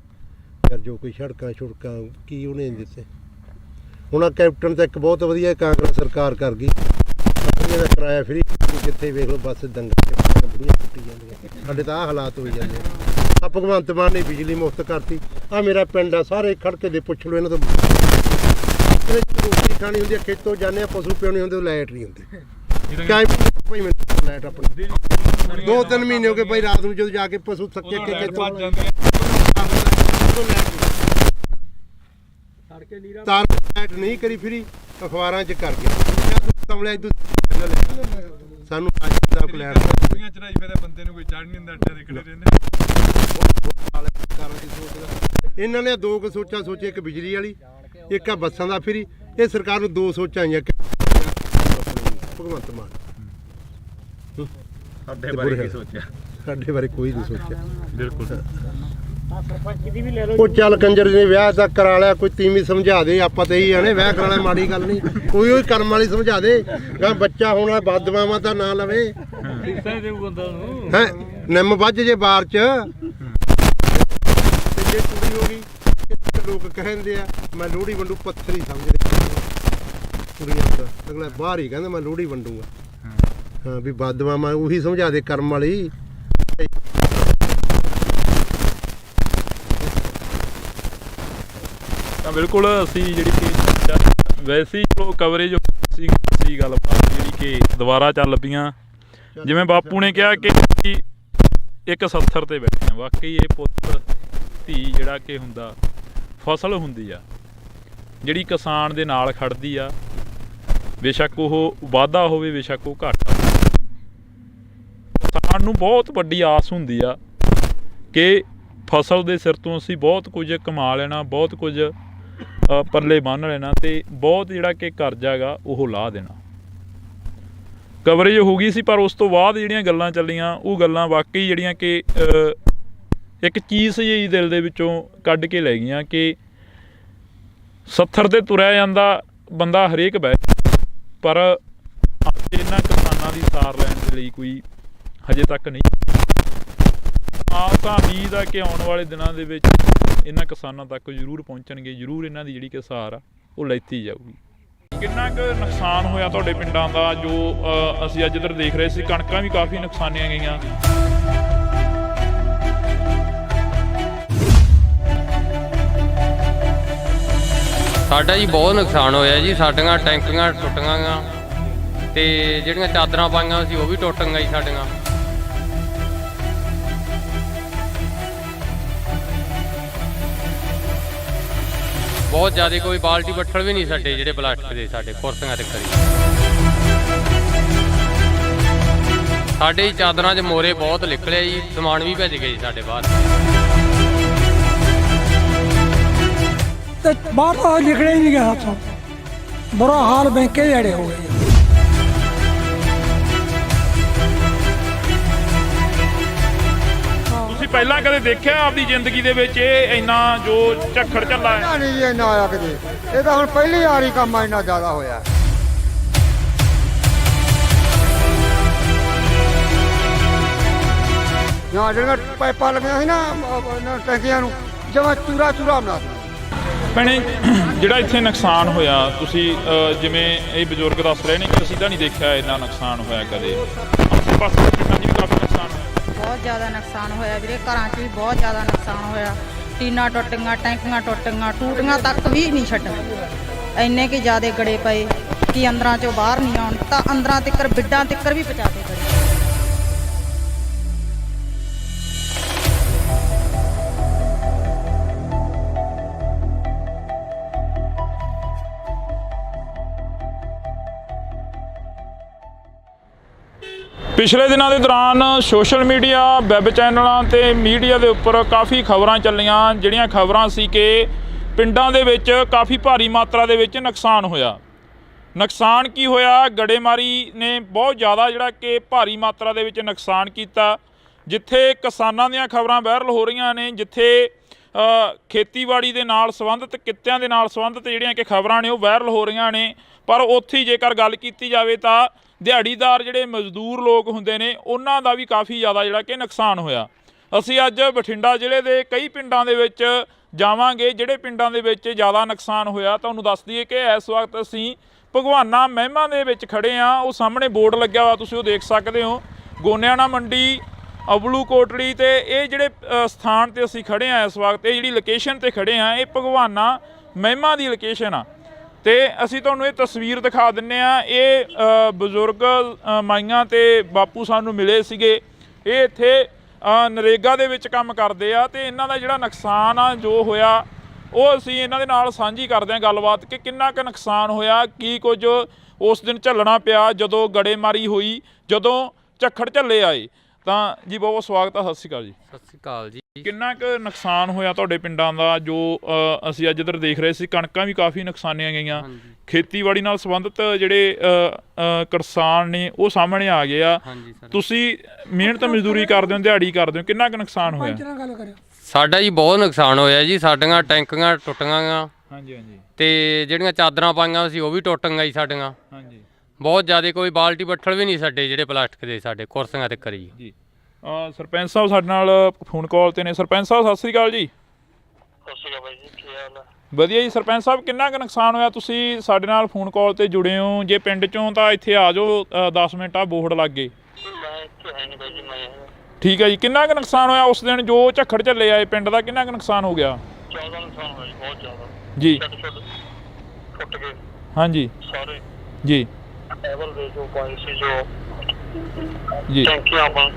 ਯਾਰ, ਜੋ ਕੋਈ ਸੜਕਾਂ ਛੁੜਕਾਂ ਕੀ ਉਹਨੇ ਦਿੱਤੇ। ਹੁਣ ਆ ਕੈਪਟਨ ਤਾਂ ਇੱਕ ਬਹੁਤ ਵਧੀਆ ਕਾਂਗਰਸ ਸਰਕਾਰ ਕਰ ਗਈ, ਦਾ ਕਿਰਾਇਆ ਫਰੀ, ਕਿੱਥੇ ਵੇਖ ਲਓ ਬੱਸ ਦੰਗਲ ਬੁੜੀਆਂ ਟੁੱਟੀ ਜਾਂਦੀਆਂ। ਸਾਡੇ ਤਾਂ ਆਹ ਹਾਲਾਤ ਹੋਈ ਜਾਂਦੇ ਆ। ਭਗਵੰਤ ਮਾਨ ਨੇ ਬਿਜਲੀ ਮੁਫਤ ਕਰਤੀ। ਆ ਮੇਰਾ ਪਿੰਡ ਆ, ਸਾਰੇ ਖੜਕੇ ਦੇ ਪੁੱਛ ਲਓ ਇਹਨਾਂ ਤੋਂ। ਰੋਟੀ ਖਾਣੀ ਹੁੰਦੀ ਆ, ਖੇਤੋਂ ਜਾਂਦੇ ਆ, ਪਸ਼ੂ ਪਿਉਣੇ ਹੁੰਦੇ, ਲਾਈਟ ਨਹੀਂ ਹੁੰਦੀ। ਭਾਈ ਮੈਨੂੰ ਲਾਈਟ ਆਪਣੀ 2-3 ਮਹੀਨੇ ਹੋ ਗਏ ਭਾਈ, ਰਾਤ ਨੂੰ ਜਦੋਂ ਜਾ ਕੇ ਪਸ਼ੂ ਥੱਕੇ ਕੇ ਤਾਰ ਲਾਈਟ ਨਹੀਂ ਕਰੀ ਫਰੀ, ਅਖਬਾਰਾਂ 'ਚ ਕਰ ਗਿਆ ਸਾਨੂੰ ਬੰਦੇ ਨੂੰ ਕੋਈ ਚੜ ਨਹੀਂ ਹੁੰਦਾ। ਇਹਨਾਂ ਨੇ ਦੋ ਕੁ ਸੋਚਾਂ ਸੋਚੀ, ਇੱਕ ਬਿਜਲੀ ਵਾਲੀ, ਇੱਕ ਆ ਬੱਸਾਂ ਦਾ ਫਰੀ। ਇਹ ਸਰਕਾਰ ਨੂੰ ਦੋ ਸੋਚਾਂ ਆਈਆਂ ਭਗਵੰਤ ਮਾਨ। ਸਾਡੇ ਬਾਰੇ ਕੀ ਸੋਚਿਆ? ਸਾਡੇ ਬਾਰੇ ਕੋਈ ਨਹੀਂ ਸੋਚਿਆ। ਬਿਲਕੁਲ। ਉਹ ਚੱਲ ਕੰਜਰ ਨੇ ਵਿਆਹ ਤਾਂ ਕਰਾ ਲਿਆ, ਕੋਈ ਤੀਵੀਂ ਸਮਝਾ ਦੇ। ਆਪਾਂ ਤਾਂ ਇਹੀ ਆਣੇ ਵਿਆਹ ਕਰਾਣਾ ਮਾੜੀ ਗੱਲ ਨਹੀਂ, ਕੋਈ ਉਹ ਕਰਮ ਵਾਲੀ ਸਮਝਾ ਦੇ। ਗਾ ਬੱਚਾ ਹੋਣਾ ਬਦਦੁਆਵਾਂ ਤਾਂ ਨਾ ਲਵੇ ਹੈ। ਨਿੰਮ ਵੱਜ ਜੇ ਬਾਰ ਚ ਤੇ ਜੇ ਕੁੜੀ ਹੋ ਗਈ, ਲੋਕ ਕਹਿੰਦੇ ਆ ਮੈਂ ਲੋਹੜੀ ਵੰਡੂ, ਪੱਥਰ ਹੀ ਸਮਝਦੇ ਕੁੜੀਆਂ ਦਾ। ਅਗਲਾ ਬਾਹਰ ਹੀ ਕਹਿੰਦਾ ਮੈਂ ਲੋਹੜੀ ਵੰਡੂਗਾ। ਹਾਂ ਵੀ ਬਦਦੁਆਵਾਂ ਉਹੀ ਸਮਝਾ ਦੇ ਕਰਮ ਵਾਲੀ। ਤਾਂ ਬਿਲਕੁਲ ਅਸੀਂ ਜਿਹੜੀ ਕਿ ਵੈਸੇ ਹੀ ਚਲੋ ਕਵਰੇਜ ਸੀ ਗੱਲਬਾਤ ਜਿਹੜੀ ਕਿ ਦੁਬਾਰਾ ਚੱਲ ਪਈਆਂ। ਜਿਵੇਂ ਬਾਪੂ ਨੇ ਕਿਹਾ ਕਿ ਇੱਕ 70 ਤੇ ਬੈਠੇ ਆ। ਵਾਕਈ ਇਹ ਪੁੱਤ ਧੀ ਜਿਹੜਾ ਕਿ ਹੁੰਦਾ, ਫਸਲ ਹੁੰਦੀ ਆ ਜਿਹੜੀ ਕਿਸਾਨ ਦੇ ਨਾਲ ਖੜਦੀ ਆ, ਬੇਸ਼ੱਕ ਉਹ ਵਾਧਾ ਹੋਵੇ ਬੇਸ਼ੱਕ ਉਹ ਘਾਟਾ। ਕਿਸਾਨ ਨੂੰ ਬਹੁਤ ਵੱਡੀ ਆਸ ਹੁੰਦੀ ਆ ਕਿ ਫਸਲ ਦੇ ਸਿਰ ਤੋਂ ਅਸੀਂ ਬਹੁਤ ਕੁਝ ਕਮਾ ਲੈਣਾ, ਬਹੁਤ ਕੁਝ ਪੱਲੇ ਬੰਨ੍ਹ ਲੈਣਾ ਤੇ ਬਹੁਤ ਜਿਹੜਾ ਕਿ ਕਰਜ਼ਾ ਗਾ ਉਹ ਲਾਹ ਦੇਣਾ। ਕਵਰੇਜ ਹੋ ਗਈ ਸੀ, ਪਰ ਉਸ ਤੋਂ ਬਾਅਦ ਜਿਹੜੀਆਂ ਗੱਲਾਂ ਚੱਲੀਆਂ ਉਹ ਗੱਲਾਂ ਵਾਕਈ ਜਿਹੜੀਆਂ ਕਿ ਇੱਕ ਚੀਜ਼ ਜਿਹੀ ਦਿਲ ਦੇ ਵਿੱਚੋਂ ਕੱਢ ਕੇ ਲੈ ਗਈਆਂ ਕਿ 70 ਤੇ ਤੁਰਿਆ ਜਾਂਦਾ ਬੰਦਾ ਹਰੇਕ ਬਹਿ, ਪਰ ਇਹਨਾਂ ਕਿਸਾਨਾਂ ਦੀ ਸਾਰ ਲੈਣ ਦੇ ਲਈ ਕੋਈ ਹਜੇ ਤੱਕ ਨਹੀਂ। ਤਾਂ ਉਮੀਦ ਆ ਕਿ ਆਉਣ ਵਾਲੇ ਦਿਨਾਂ ਦੇ ਵਿੱਚ ਇਹਨਾਂ ਕਿਸਾਨਾਂ ਤੱਕ ਜ਼ਰੂਰ ਪਹੁੰਚਣਗੇ, ਜ਼ਰੂਰ ਇਹਨਾਂ ਦੀ ਜਿਹੜੀ ਕਿ ਸਾਰ ਆ ਉਹ ਲੈਤੀ ਜਾਊਗੀ। ਕਿੰਨਾ ਕੁ ਨੁਕਸਾਨ ਹੋਇਆ ਤੁਹਾਡੇ ਪਿੰਡਾਂ ਦਾ? ਜੋ ਅਸੀਂ ਅੱਜ ਇੱਧਰ ਦੇਖ ਰਹੇ ਸੀ, ਕਣਕਾਂ ਵੀ ਕਾਫੀ ਨੁਕਸਾਨੀਆਂ ਗਈਆਂ। ਸਾਡਾ ਜੀ ਬਹੁਤ ਨੁਕਸਾਨ ਹੋਇਆ ਜੀ। ਸਾਡੀਆਂ ਟੈਂਕੀਆਂ ਟੁੱਟੀਆਂ ਗਾ ਤੇ ਜਿਹੜੀਆਂ ਚਾਦਰਾਂ ਪਾਈਆਂ ਸੀ ਉਹ ਵੀ ਟੁੱਟ ਗਈਆਂ ਜੀ ਸਾਡੀਆਂ। ਬਹੁਤ ਜ਼ਿਆਦਾ, ਕੋਈ ਬਾਲਟੀ ਬੱਠਲ ਵੀ ਨਹੀਂ ਸਾਡੇ ਜਿਹੜੇ ਪਲਾਸਟਿਕ ਦੇ ਸਾਡੇ ਕੁਰਸੀਆਂ ਤੇ ਕਰੀ। ਸਾਡੇ ਹੀ ਚਾਦਰਾਂ 'ਚ ਮੋਰੇ ਬਹੁਤ ਨਿਕਲੇ ਜੀ, ਸਮਾਨ ਵੀ ਭੱਜ ਗਏ ਜੀ ਸਾਡੇ ਬਾਹਰ। ਤੇ ਬਾਹਰ ਤਾਂ ਨਿਕਲੇ ਹੀ ਨਹੀਂ ਗਿਆ ਹੱਥੋਂ, ਬੁਰਾ ਹਾਲ ਬੈਂਕੇ ਜਿਹੜੇ ਹੋ ਗਏ। ਤੁਸੀਂ ਪਹਿਲਾਂ ਕਦੇ ਦੇਖਿਆ ਆਪਦੀ ਜ਼ਿੰਦਗੀ ਦੇ ਵਿੱਚ ਇਹ ਇੰਨਾ ਜੋ ਝੱਖੜ ਝੱਲਾ ਹੈ? ਨਹੀਂ ਜੀ ਇੰਨਾ ਆਇਆ ਕਦੇ। ਇਹ ਤਾਂ ਹੁਣ ਪਹਿਲੀ ਵਾਰੀ ਕੰਮ ਇੰਨਾ ਜ਼ਿਆਦਾ ਹੋਇਆ। ਜਾਂ ਜਿਹੜੀਆਂ ਪਾਈਪਾਂ ਲੱਗੀਆਂ ਸੀ ਨਾ ਟੈਂਕੀਆਂ ਨੂੰ, ਜਮਾਂ ਚੂਰਾ ਚੂਰਾ ਬਣਾ ਦਿੱਤਾ। ਭੈਣੇ ਜਿਹੜਾ ਇੱਥੇ ਨੁਕਸਾਨ ਹੋਇਆ, ਤੁਸੀਂ ਜਿਵੇਂ ਇਹ ਬਜ਼ੁਰਗ ਦੱਸ ਰਹੇ ਨੇ ਕਿ ਅਸੀਂ ਤਾਂ ਨਹੀਂ ਦੇਖਿਆ ਇੰਨਾ ਨੁਕਸਾਨ ਹੋਇਆ ਕਦੇ। ਆਸੇ ਪਾਸੇ ਪਿੰਡਾਂ 'ਚ ਵੀ ਕਾਫੀ ਨੁਕਸਾਨ ਹੋਇਆ। ਬਹੁਤ ਜ਼ਿਆਦਾ ਨੁਕਸਾਨ ਹੋਇਆ ਵੀਰੇ, ਘਰਾਂ 'ਚ ਵੀ ਬਹੁਤ ਜ਼ਿਆਦਾ ਨੁਕਸਾਨ ਹੋਇਆ। ਟੀਨਾਂ ਟੁੱਟ ਗਈਆਂ, ਟੈਂਕੀਆਂ ਟੁੱਟ ਗਈਆਂ, ਟੂਟੀਆਂ ਤੱਕ ਵੀ ਨਹੀਂ ਛੱਡ। ਇੰਨੇ ਕਿ ਜ਼ਿਆਦਾ ਗੜੇ ਪਏ ਕਿ ਅੰਦਰਾਂ ਚੋਂ ਬਾਹਰ ਨਹੀਂ ਆਉਣ ਤਾਂ ਅੰਦਰਾਂ ਤਿੱਕਰ ਬਿੱਡਾਂ ਤਿੱਕਰ ਵੀ ਪਹੁੰਚਾ ਦੇ ਗੜੇ। ਪਿਛਲੇ ਦਿਨਾਂ ਦੇ ਦੌਰਾਨ ਸੋਸ਼ਲ ਮੀਡੀਆ ਵੈਬ ਚੈਨਲਾਂ ਤੇ ਮੀਡੀਆ ਦੇ ਉੱਪਰ ਕਾਫੀ ਖਬਰਾਂ ਚੱਲੀਆਂ, ਜਿਹੜੀਆਂ ਖਬਰਾਂ ਸੀ ਕਿ ਪਿੰਡਾਂ ਦੇ ਵਿੱਚ ਕਾਫੀ ਭਾਰੀ ਮਾਤਰਾ ਦੇ ਵਿੱਚ ਨੁਕਸਾਨ ਹੋਇਆ। ਨੁਕਸਾਨ ਕੀ ਹੋਇਆ? ਗੜੇਮਾਰੀ ਨੇ ਬਹੁਤ ਜ਼ਿਆਦਾ ਜਿਹੜਾ ਕਿ ਭਾਰੀ ਮਾਤਰਾ ਦੇ ਵਿੱਚ ਨੁਕਸਾਨ ਕੀਤਾ। ਜਿੱਥੇ ਕਿਸਾਨਾਂ ਦੀਆਂ ਖਬਰਾਂ ਵਾਇਰਲ ਹੋ ਰਹੀਆਂ ਨੇ, ਜਿੱਥੇ ਖੇਤੀਬਾੜੀ ਦੇ ਨਾਲ ਸੰਬੰਧਿਤ ਕਿੱਤਿਆਂ ਦੇ ਨਾਲ ਸੰਬੰਧਿਤ ਜਿਹੜੀਆਂ ਕਿ ਖਬਰਾਂ ਨੇ ਉਹ ਵਾਇਰਲ ਹੋ ਰਹੀਆਂ ਨੇ, ਪਰ ਉੱਥੇ ਹੀ ਜੇਕਰ ਗੱਲ ਕੀਤੀ ਜਾਵੇ ਤਾਂ ਦਿਹਾੜੀਦਾਰ ਜਿਹੜੇ ਮਜ਼ਦੂਰ ਲੋਕ ਹੁੰਦੇ ਨੇ ਉਹਨਾਂ ਦਾ ਵੀ ਕਾਫੀ ਜ਼ਿਆਦਾ ਜਿਹੜਾ ਕਿ ਨੁਕਸਾਨ ਹੋਇਆ। ਅਸੀਂ ਅੱਜ ਬਠਿੰਡਾ ਜ਼ਿਲ੍ਹੇ ਦੇ ਕਈ ਪਿੰਡਾਂ ਦੇ ਵਿੱਚ ਜਾਵਾਂਗੇ, ਜਿਹੜੇ ਪਿੰਡਾਂ ਦੇ ਵਿੱਚ ਜ਼ਿਆਦਾ ਨੁਕਸਾਨ ਹੋਇਆ। ਤੁਹਾਨੂੰ ਦੱਸ ਦਈਏ ਕਿ ਇਸ ਵਕਤ ਅਸੀਂ ਭਗਵਾਨਾ ਮਹਿਮਾ ਦੇ ਵਿੱਚ ਖੜੇ ਹਾਂ। ਉਹ ਸਾਹਮਣੇ ਬੋਰਡ ਲੱਗਿਆ ਹੋਇਆ, ਤੁਸੀਂ ਉਹ ਦੇਖ ਸਕਦੇ ਹੋ, ਗੋਨਿਆਣਾ ਮੰਡੀ, ਅਬਲੂ ਕੋਟਲੀ, ਤੇ ਇਹ ਜਿਹੜੇ ਸਥਾਨ ਤੇ ਅਸੀਂ ਖੜੇ ਹਾਂ ਇਸ ਵਕਤ, ਇਹ ਜਿਹੜੀ ਲੋਕੇਸ਼ਨ ਤੇ ਖੜੇ ਹਾਂ, ਇਹ ਭਗਵਾਨਾ ਮਹਿਮਾ ਦੀ ਲੋਕੇਸ਼ਨ ਆ। ਤੇ ਅਸੀਂ ਤੁਹਾਨੂੰ ਇਹ ਤਸਵੀਰ ਦਿਖਾ ਦਿੰਨੇ ਆ। ਇਹ ਬਜ਼ੁਰਗ ਮਾਈਆਂ ਤੇ ਬਾਪੂ ਸਾਨੂੰ ਮਿਲੇ ਸੀਗੇ। ਇਹ ਇੱਥੇ ਨਰੇਗਾ ਦੇ ਵਿੱਚ ਕੰਮ ਕਰਦੇ ਆ ਤੇ ਇਹਨਾਂ ਦਾ ਜਿਹੜਾ ਨੁਕਸਾਨ ਆ ਜੋ ਹੋਇਆ ਉਹ ਅਸੀਂ ਇਹਨਾਂ ਦੇ ਨਾਲ ਸਾਂਝੀ ਕਰਦੇ ਹਾਂ ਗੱਲਬਾਤ ਕਿ ਕਿੰਨਾ ਕੁ ਨੁਕਸਾਨ ਹੋਇਆ, ਕੀ ਕੁਝ ਉਸ ਦਿਨ ਝੱਲਣਾ ਪਿਆ ਜਦੋਂ ਗੜੇਮਾਰੀ ਹੋਈ, ਜਦੋਂ ਝੱਖੜ ਝੱਲੇ ਆਏ। ਤਾਂ ਜੀ ਬਹੁਤ ਬਹੁਤ ਸਵਾਗਤ ਆ। ਸਤਿ ਸ਼੍ਰੀ ਅਕਾਲ ਜੀ। ਸਤਿ ਸ਼੍ਰੀ ਅਕਾਲ ਜੀ। ਕਿੰਨਾ ਕੁ ਨੁਕਸਾਨ ਹੋਇਆ ਤੁਹਾਡੇ ਪਿੰਡਾਂ ਦਾ? ਜੋ ਅਸੀਂ ਅੱਜ ਇੱਧਰ ਦੇਖ ਰਹੇ ਸੀ, ਕਣਕਾਂ ਵੀ ਕਾਫੀ ਨੁਕਸਾਨੀਆਂ ਗਈਆਂ। ਖੇਤੀਬਾੜੀ ਨਾਲ ਸੰਬੰਧਿਤ ਜਿਹੜੇ ਕਿਸਾਨ ਨੇ ਉਹ ਸਾਹਮਣੇ ਆ ਗਏ ਆ। ਤੁਸੀਂ ਮਿਹਨਤ ਮਜ਼ਦੂਰੀ ਕਰਦੇ ਹੋ, ਦਿਹਾੜੀ ਕਰਦੇ ਹੋ, ਕਿੰਨਾ ਕੁ ਨੁਕਸਾਨ ਹੋਇਆ? ਸਾਡਾ ਜੀ ਬਹੁਤ ਨੁਕਸਾਨ ਹੋਇਆ ਜੀ। ਸਾਡੀਆਂ ਟੈਂਕੀਆਂ ਟੁੱਟ ਗਈਆਂ। ਹਾਂਜੀ ਹਾਂਜੀ। ਤੇ ਜਿਹੜੀਆਂ ਚਾਦਰਾਂ ਪਾਈਆਂ ਸੀ ਉਹ ਵੀ ਟੁੱਟ ਗਈਆਂ ਜੀ ਸਾਡੀਆਂ। ਹਾਂਜੀ। ਬਹੁਤ ਜ਼ਿਆਦਾ, ਕੋਈ ਬਾਲਟੀ ਬੱਠਲ ਵੀ ਨਹੀਂ ਸਾਡੇ ਜਿਹੜੇ ਪਲਾਸਟਿਕ ਦੇ, ਸਾਡੇ ਕੁਰਸੀਆਂ ਤੇ ਕਰੀ ਜੀ। ਸਰਪੰਚ ਸਾਹਿਬ ਸਾਡੇ ਨਾਲ ਫੋਨ ਕਾਲ ਤੇ ਨੇ। ਸਰਪੰਚ ਸਾਹਿਬ ਸਤਿ ਸ਼੍ਰੀ ਅਕਾਲ ਜੀ। ਸਤਿ ਸ਼੍ਰੀ ਅਕਾਲ ਬਾਈ ਜੀ, ਕੀ ਹਾਲ ਹੈ? ਵਧੀਆ ਜੀ। ਸਰਪੰਚ ਸਾਹਿਬ ਕਿੰਨਾ ਕੁ ਨੁਕਸਾਨ ਹੋਇਆ? ਤੁਸੀਂ ਸਾਡੇ ਨਾਲ ਫੋਨ ਕਾਲ ਤੇ ਜੁੜੇ ਹੋ, ਜੇ ਪਿੰਡ ਚੋਂ ਤਾਂ ਇੱਥੇ ਆ ਜਾਓ, 10 ਮਿੰਟ ਆ ਬੋਰਡ ਲੱਗ ਗਏ। ਮੈਂ ਇੱਥੇ ਹੈ ਨਹੀਂ ਬਾਈ ਜੀ, ਮੈਂ ਠੀਕ ਹੈ ਜੀ। ਕਿੰਨਾ ਕੁ ਨੁਕਸਾਨ ਹੋਇਆ ਉਸ ਦਿਨ ਜੋ ਝੱਖੜ ਝੱਲੇ ਆਏ ਪਿੰਡ ਦਾ? ਕਿੰਨਾ ਕੁ ਨੁਕਸਾਨ ਹੋ ਗਿਆ? ਜ਼ਿਆਦਾ ਨੁਕਸਾਨ ਹੋਇਆ ਜੀ, ਬਹੁਤ ਜ਼ਿਆਦਾ ਜੀ। ਟੁੱਟ ਗਏ ਹਾਂਜੀ ਸਾਰੇ ਜੀ। ਐਵਰ ਦੇ ਜੋ ਪਾਣੀ ਸੀ, ਜੋ ਜੀ। ਟੈਂਕੀਆਂ ਪਾਣੀ,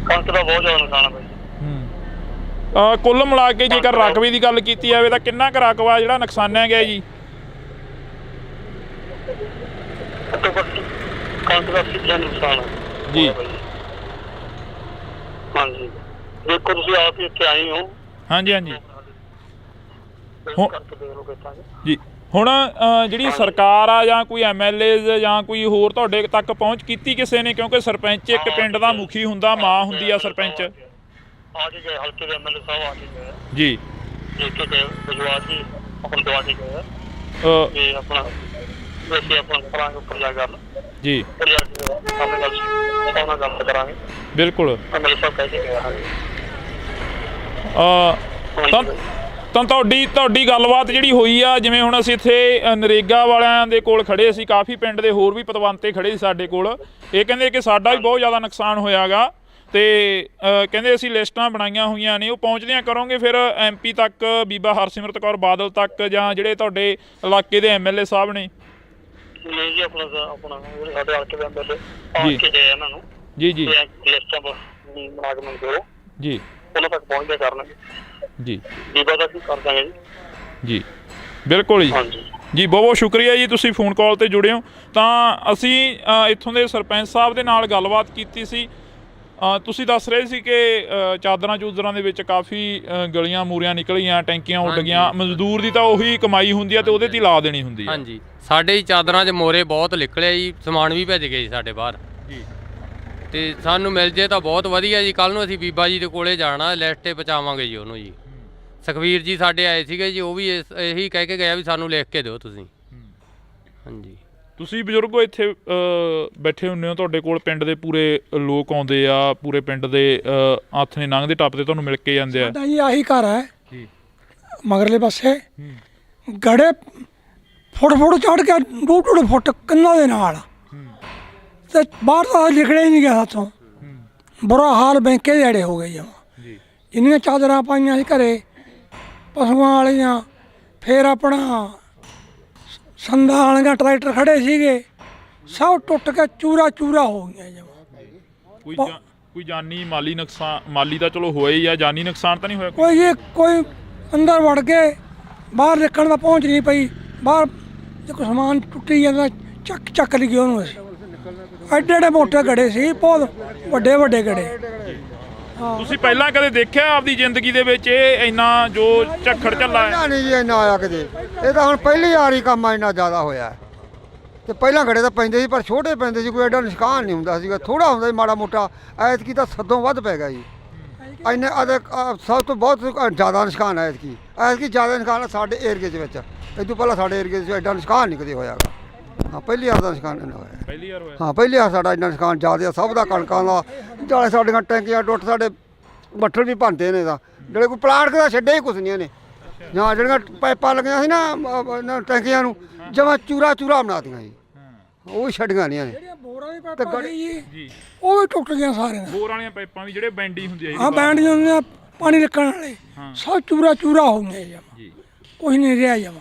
ਕਣਕ ਦਾ ਬਹੁਤ ਜ਼ਿਆਦਾ ਨੁਕਸਾਨ ਹੈ ਬਾਈ ਜੀ। ਕੁੱਲ ਮਿਲਾ ਕੇ ਜੇਕਰ ਰਕਬੇ ਦੀ ਗੱਲ ਕੀਤੀ ਜਾਵੇ ਤਾਂ ਕਿੰਨਾ ਕੁ ਰਕਬਾ ਜਿਹੜਾ ਨੁਕਸਾਨਿਆ ਗਿਆ ਜੀ? ਘੱਟੋ ਘੱਟ ਕਣਕ ਦਾ 80% ਨੁਕਸਾਨ ਹੈ ਜੀ। ਹਾਂਜੀ, ਦੇਖੋ ਤੁਸੀਂ ਆਪ ਹੀ ਇੱਥੇ ਆਏ ਹੋ। ਹਾਂਜੀ ਹਾਂਜੀ ਕਰਕੇ ਦੇਖ ਲਓ ਕਿੱਦਾਂ ਜੀ। ਹੁਣ ਜਿਹੜੀ ਸਰਕਾਰ ਆ ਜਾਂ ਕੋਈ MLA ਜਾਂ ਕੋਈ ਹੋਰ ਤੁਹਾਡੇ ਤੱਕ ਪਹੁੰਚ ਕੀਤੀ ਕਿਸੇ ਨੇ? ਕਿਉਂਕਿ ਸਰਪੰਚ ਇੱਕ ਪਿੰਡ ਦਾ ਮੁਖੀ ਹੁੰਦਾ, ਮਾਂ ਹੁੰਦੀ ਆ ਸਰਪੰਚ। ਆ ਕੇ ਗਏ, ਹਲਕੇ ਦੇ MLA ਸਾਹਿਬ ਆ ਕੇ ਗਏ ਜੀ। ਦੇਖ ਕੇ ਗਏ, ਵਿਜਵਾਰ ਜੀ ਆਪਣਾ ਦਵਾ ਕੇ ਗਏ ਤੇ ਆਪਣਾ ਵੈਸੇ ਆਪਣਾ ਕਰਾਂਗੇ ਉੱਪਰ ਜਾ ਗੱਲ ਜੀ। ਉੱਪਰ ਜਾ ਕੇ ਆਪਣੇ ਗੱਲ ਕਰਾਂਗੇ। ਬਿਲਕੁਲ। MLA ਸਾਹਿਬ ਕਹਿ ਕੇ ਗਏ। ਤਾਂ ਤੁਹਾਡੀ ਗੱਲਬਾਤ ਜਿਹੜੀ ਹੋਈ ਆ, ਜਿਵੇਂ ਹੁਣ ਅਸੀਂ ਇੱਥੇ ਨਰੇਗਾ ਵਾਲਿਆਂ ਦੇ ਕੋਲ ਖੜੇ ਸੀ, ਕਾਫੀ ਪਿੰਡ ਦੇ ਹੋਰ ਵੀ ਪਤਵੰਤੇ ਖੜੇ ਸੀ ਸਾਡੇ ਕੋਲ। ਇਹ ਕਹਿੰਦੇ ਕਿ ਸਾਡਾ ਵੀ ਬਹੁਤ ਜ਼ਿਆਦਾ ਨੁਕਸਾਨ ਹੋਇਆਗਾ ਤੇ ਕਹਿੰਦੇ ਅਸੀਂ ਲਿਸਟਾਂ ਬਣਾਈਆਂ ਹੋਈਆਂ ਨੇ, ਉਹ ਪਹੁੰਚਦੀਆਂ ਕਰੋਗੇ ਫਿਰ MP ਤੱਕ, ਬੀਬਾ ਹਰਸਿਮਰਤ ਕੌਰ ਬਾਦਲ ਤੱਕ, ਜਾਂ ਜਿਹੜੇ ਤੁਹਾਡੇ ਇਲਾਕੇ ਦੇ MLA ਸਾਹਿਬ ਨੇ? ਨਹੀਂ ਜੀ, ਆਪਣਾ ਸਾਡੇ ਹਲਕੇ ਦੇ MLA ਆ ਕੇ ਗਏ ਇਹਨਾਂ ਨੂੰ। ਜੀ ਜੀ। ਲਿਸਟਾਂ ਬਣਾ ਕੇ ਮੈਨੂੰ ਦਿਓ ਜੀ। ਉਹਨਾਂ ਤੱਕ ਪਹੁੰਚਦੇ ਕਰਨਗੇ ਜੀ। ਬੀਬਾ ਦਾ ਕੀ ਕਰ ਦਾਂਗੇ ਜੀ। ਜੀ ਬਿਲਕੁਲ ਜੀ। ਜੀ ਬਹੁਤ ਬਹੁਤ ਸ਼ੁਕਰੀਆ ਜੀ, ਤੁਸੀਂ ਫੋਨ ਕਾਲ ਤੇ ਜੁੜੇ ਹੋ। ਤਾਂ ਅਸੀਂ ਇੱਥੋਂ ਦੇ ਸਰਪੰਚ ਸਾਹਿਬ ਦੇ ਨਾਲ ਗੱਲਬਾਤ ਕੀਤੀ ਸੀ। ਤੁਸੀਂ ਦੱਸ ਰਹੇ ਸੀ ਕਿ ਚਾਦਰਾਂ ਚੂਦਰਾਂ ਦੇ ਵਿੱਚ ਕਾਫੀ ਗਲੀਆਂ ਮੂਰੀਆਂ ਨਿਕਲੀਆਂ, ਟੈਂਕੀਆਂ ਉੱਡ ਗਈਆਂ। ਮਜ਼ਦੂਰ ਦੀ ਤਾਂ ਉਹੀ ਕਮਾਈ ਹੁੰਦੀ ਆ ਤੇ ਉਹਦੇ 'ਤੇ ਹੀ ਲਾ ਦੇਣੀ ਹੁੰਦੀ ਆ। ਹਾਂਜੀ, ਸਾਡੇ ਹੀ ਚਾਦਰਾਂ 'ਚ ਮੋਰੇ ਬਹੁਤ ਨਿਕਲੇ ਜੀ, ਸਮਾਨ ਵੀ ਭੇਜ ਗਏ ਜੀ ਸਾਡੇ ਬਾਹਰ ਜੀ। ਤੇ ਸਾਨੂੰ ਮਿਲ ਜੇ ਤਾਂ ਬਹੁਤ ਵਧੀਆ ਜੀ। ਕੱਲ੍ਹ ਨੂੰ ਅਸੀਂ ਬੀਬਾ ਜੀ ਦੇ ਕੋਲੇ ਜਾਣਾ, ਲਿਸਟ 'ਤੇ ਪਹੁੰਚਾਵਾਂਗੇ ਜੀ ਉਹਨੂੰ ਜੀ। ਸੁਖਵੀਰ ਜੀ ਸਾਡੇ ਆਏ ਸੀਗੇ ਜੀ, ਉਹ ਵੀ ਇਹੀ ਕਹਿ ਕੇ ਗਿਆ ਵੀ ਸਾਨੂੰ ਲਿਖ ਕੇ ਦਿਓ ਤੁਸੀਂ। ਹਾਂਜੀ। ਤੁਸੀਂ ਬਜ਼ੁਰਗੋ ਇੱਥੇ ਬੈਠੇ ਹੁੰਦੇ ਹੋ, ਤੁਹਾਡੇ ਕੋਲ ਪਿੰਡ ਦੇ ਪੂਰੇ ਲੋਕ ਆਉਂਦੇ ਆ, ਪੂਰੇ ਪਿੰਡ ਦੇ ਹੱਥ ਨੇ ਲੰਘਦੇ ਟੱਪਦੇ ਤੁਹਾਨੂੰ ਮਿਲ ਕੇ ਜਾਂਦੇ ਆ। ਸਾਡਾ ਜੀ ਆਹੀ ਘਰ ਹੈ ਜੀ, ਮਗਰਲੇ ਪਾਸੇ ਗੜੇ ਫੁੱਟ ਚੜ੍ਹ ਕੇ 2-2 ਫੁੱਟ ਕੰਨਾਂ ਦੇ ਨਾਲ, ਤੇ ਬਾਹਰ ਤਾਂ ਨਿਕਲਿਆ ਹੀ ਨਹੀਂ ਗਿਆ ਸਾਥੋਂ। ਬੁਰਾ ਹਾਲ ਬੈਂਕੇ ਦੇ ਅੜੇ ਹੋ ਗਏ ਜੀ। ਜਿੰਨੀਆਂ ਚਾਦਰਾਂ ਪਾਈਆਂ ਸੀ ਘਰੇ ਪਸ਼ੂਆਂ ਵਾਲੀਆਂ, ਫਿਰ ਆਪਣਾ ਸੰਦਾਂ ਵਾਲੀਆਂ ਟਰੈਕਟਰ ਖੜੇ ਸੀਗੇ, ਸਭ ਟੁੱਟ ਕੇ ਚੂਰਾ ਚੂਰਾ ਹੋ ਗਈਆਂ ਜਮਾਂ। ਕੋਈ ਜਾਨੀ ਮਾਲੀ ਨੁਕਸਾਨ, ਮਾਲੀ ਤਾਂ ਚਲੋ ਹੋਇਆ ਹੀ ਆ, ਜਾਨੀ ਨੁਕਸਾਨ ਤਾਂ ਨਹੀਂ ਹੋਇਆ? ਕੋਈ ਅੰਦਰ ਵੜ ਕੇ ਬਾਹਰ ਨਿਕਲਣ ਦਾ ਪਹੁੰਚ ਨਹੀਂ ਪਈ। ਬਾਹਰ ਜੇ ਕੋਈ ਸਮਾਨ ਟੁੱਟੀ ਜਾਂਦਾ ਚੱਕ ਲਈ ਉਹਨੂੰ ਅਸੀਂ। ਐਡੇ ਐਡੇ ਮੋਟੇ ਗੜੇ ਸੀ, ਬਹੁਤ ਵੱਡੇ ਵੱਡੇ ਗੜੇ। ਤੁਸੀਂ ਪਹਿਲਾਂ ਕਦੇ ਦੇਖਿਆ ਆਪਦੀ ਜ਼ਿੰਦਗੀ ਦੇ ਵਿੱਚ ਇਹ ਇੰਨਾ ਜੋ ਝੱਖੜ ਝੱਲਾ ਹੈ? ਨਹੀਂ ਜੀ ਇੰਨਾ ਆਇਆ ਕਿਤੇ, ਇਹ ਤਾਂ ਹੁਣ ਪਹਿਲੀ ਵਾਰੀ ਕੰਮ ਇੰਨਾ ਜ਼ਿਆਦਾ ਹੋਇਆ ਤੇ ਪਹਿਲਾਂ ਗੜੇ ਤਾਂ ਪੈਂਦੇ ਸੀ ਪਰ ਛੋਟੇ ਪੈਂਦੇ ਸੀ, ਕੋਈ ਐਡਾ ਨੁਕਸਾਨ ਨਹੀਂ ਹੁੰਦਾ ਸੀਗਾ, ਥੋੜਾ ਹੁੰਦਾ ਸੀ ਮਾੜਾ ਮੋਟਾ। ਐਤਕੀ ਤਾਂ ਸਦੋਂ ਵੱਧ ਪੈ ਗਿਆ ਜੀ। ਇੰਨੇ ਸਭ ਤੋਂ ਬਹੁਤ ਜ਼ਿਆਦਾ ਨੁਕਸਾਨ ਐਤਕੀ ਜ਼ਿਆਦਾ ਨੁਕਸਾਨ ਸਾਡੇ ਏਰੀਏ ਦੇ ਵਿੱਚ। ਇਹ ਤੋਂ ਪਹਿਲਾਂ ਸਾਡੇ ਏਰੀਏ 'ਚ ਐਡਾ ਨੁਕਸਾਨ ਨਹੀਂ ਕਦੇ ਹੋਇਆਗਾ। ਹਾਂ ਪਹਿਲੀ ਵਾਰ ਦਾ ਨੁਕਸਾਨ ਇੰਨਾ ਹੋਇਆ। ਪਹਿਲੀ ਵਾਰ ਹੋਇਆ? ਹਾਂ ਪਹਿਲੀ ਵਾਰ ਸਾਡਾ ਇੰਨਾ ਨੁਕਸਾਨ ਜ਼ਿਆਦਾ ਸਭ ਦਾ, ਕਣਕਾਂ ਦਾ, ਨਾਲੇ ਸਾਡੀਆਂ ਟੈਂਕੀਆਂ ਟੁੱਟ, ਸਾਡੇ ਬੱਠਲ ਵੀ ਭੰਨਦੇ ਨੇ। ਤਾਂ ਜਿਹੜੇ ਕੋਈ ਪਲਾਟ ਦਾ ਛੱਡਿਆ ਹੀ ਕੁਛ ਨਹੀਂ ਇਹਨੇ। ਜਾਂ ਜਿਹੜੀਆਂ ਪਾਈਪਾਂ ਲੱਗੀਆਂ ਸੀ ਨਾ ਟੈਂਕੀਆਂ ਨੂੰ, ਜਮਾਂ ਚੂਰਾ ਬਣਾਤੀਆਂ ਜੀ, ਉਹ ਵੀ ਛੱਡੀਆਂ ਨਹੀਂ ਇਹਨੇ। ਬੋਰਾਂ ਦੀ ਪਾਈਪਾਂ ਜੀ ਉਹ ਵੀ ਟੁੱਟ ਗਈਆਂ ਸਾਰੀਆਂ। ਬੋਰ ਵਾਲੀਆਂ ਪਾਈਪਾਂ ਵੀ ਜਿਹੜੇ ਬੈਂਡੀ ਹੁੰਦੀ ਆ? ਹਾਂ ਬੈਂਡ ਹੁੰਦੀਆਂ, ਪਾਣੀ ਰੱਖਣ ਵਾਲੇ, ਸਭ ਚੂਰਾ ਹੋ ਗਏ ਜਮਾਂ, ਕੁਝ ਨਹੀਂ ਰਿਹਾ ਜਮਾਂ।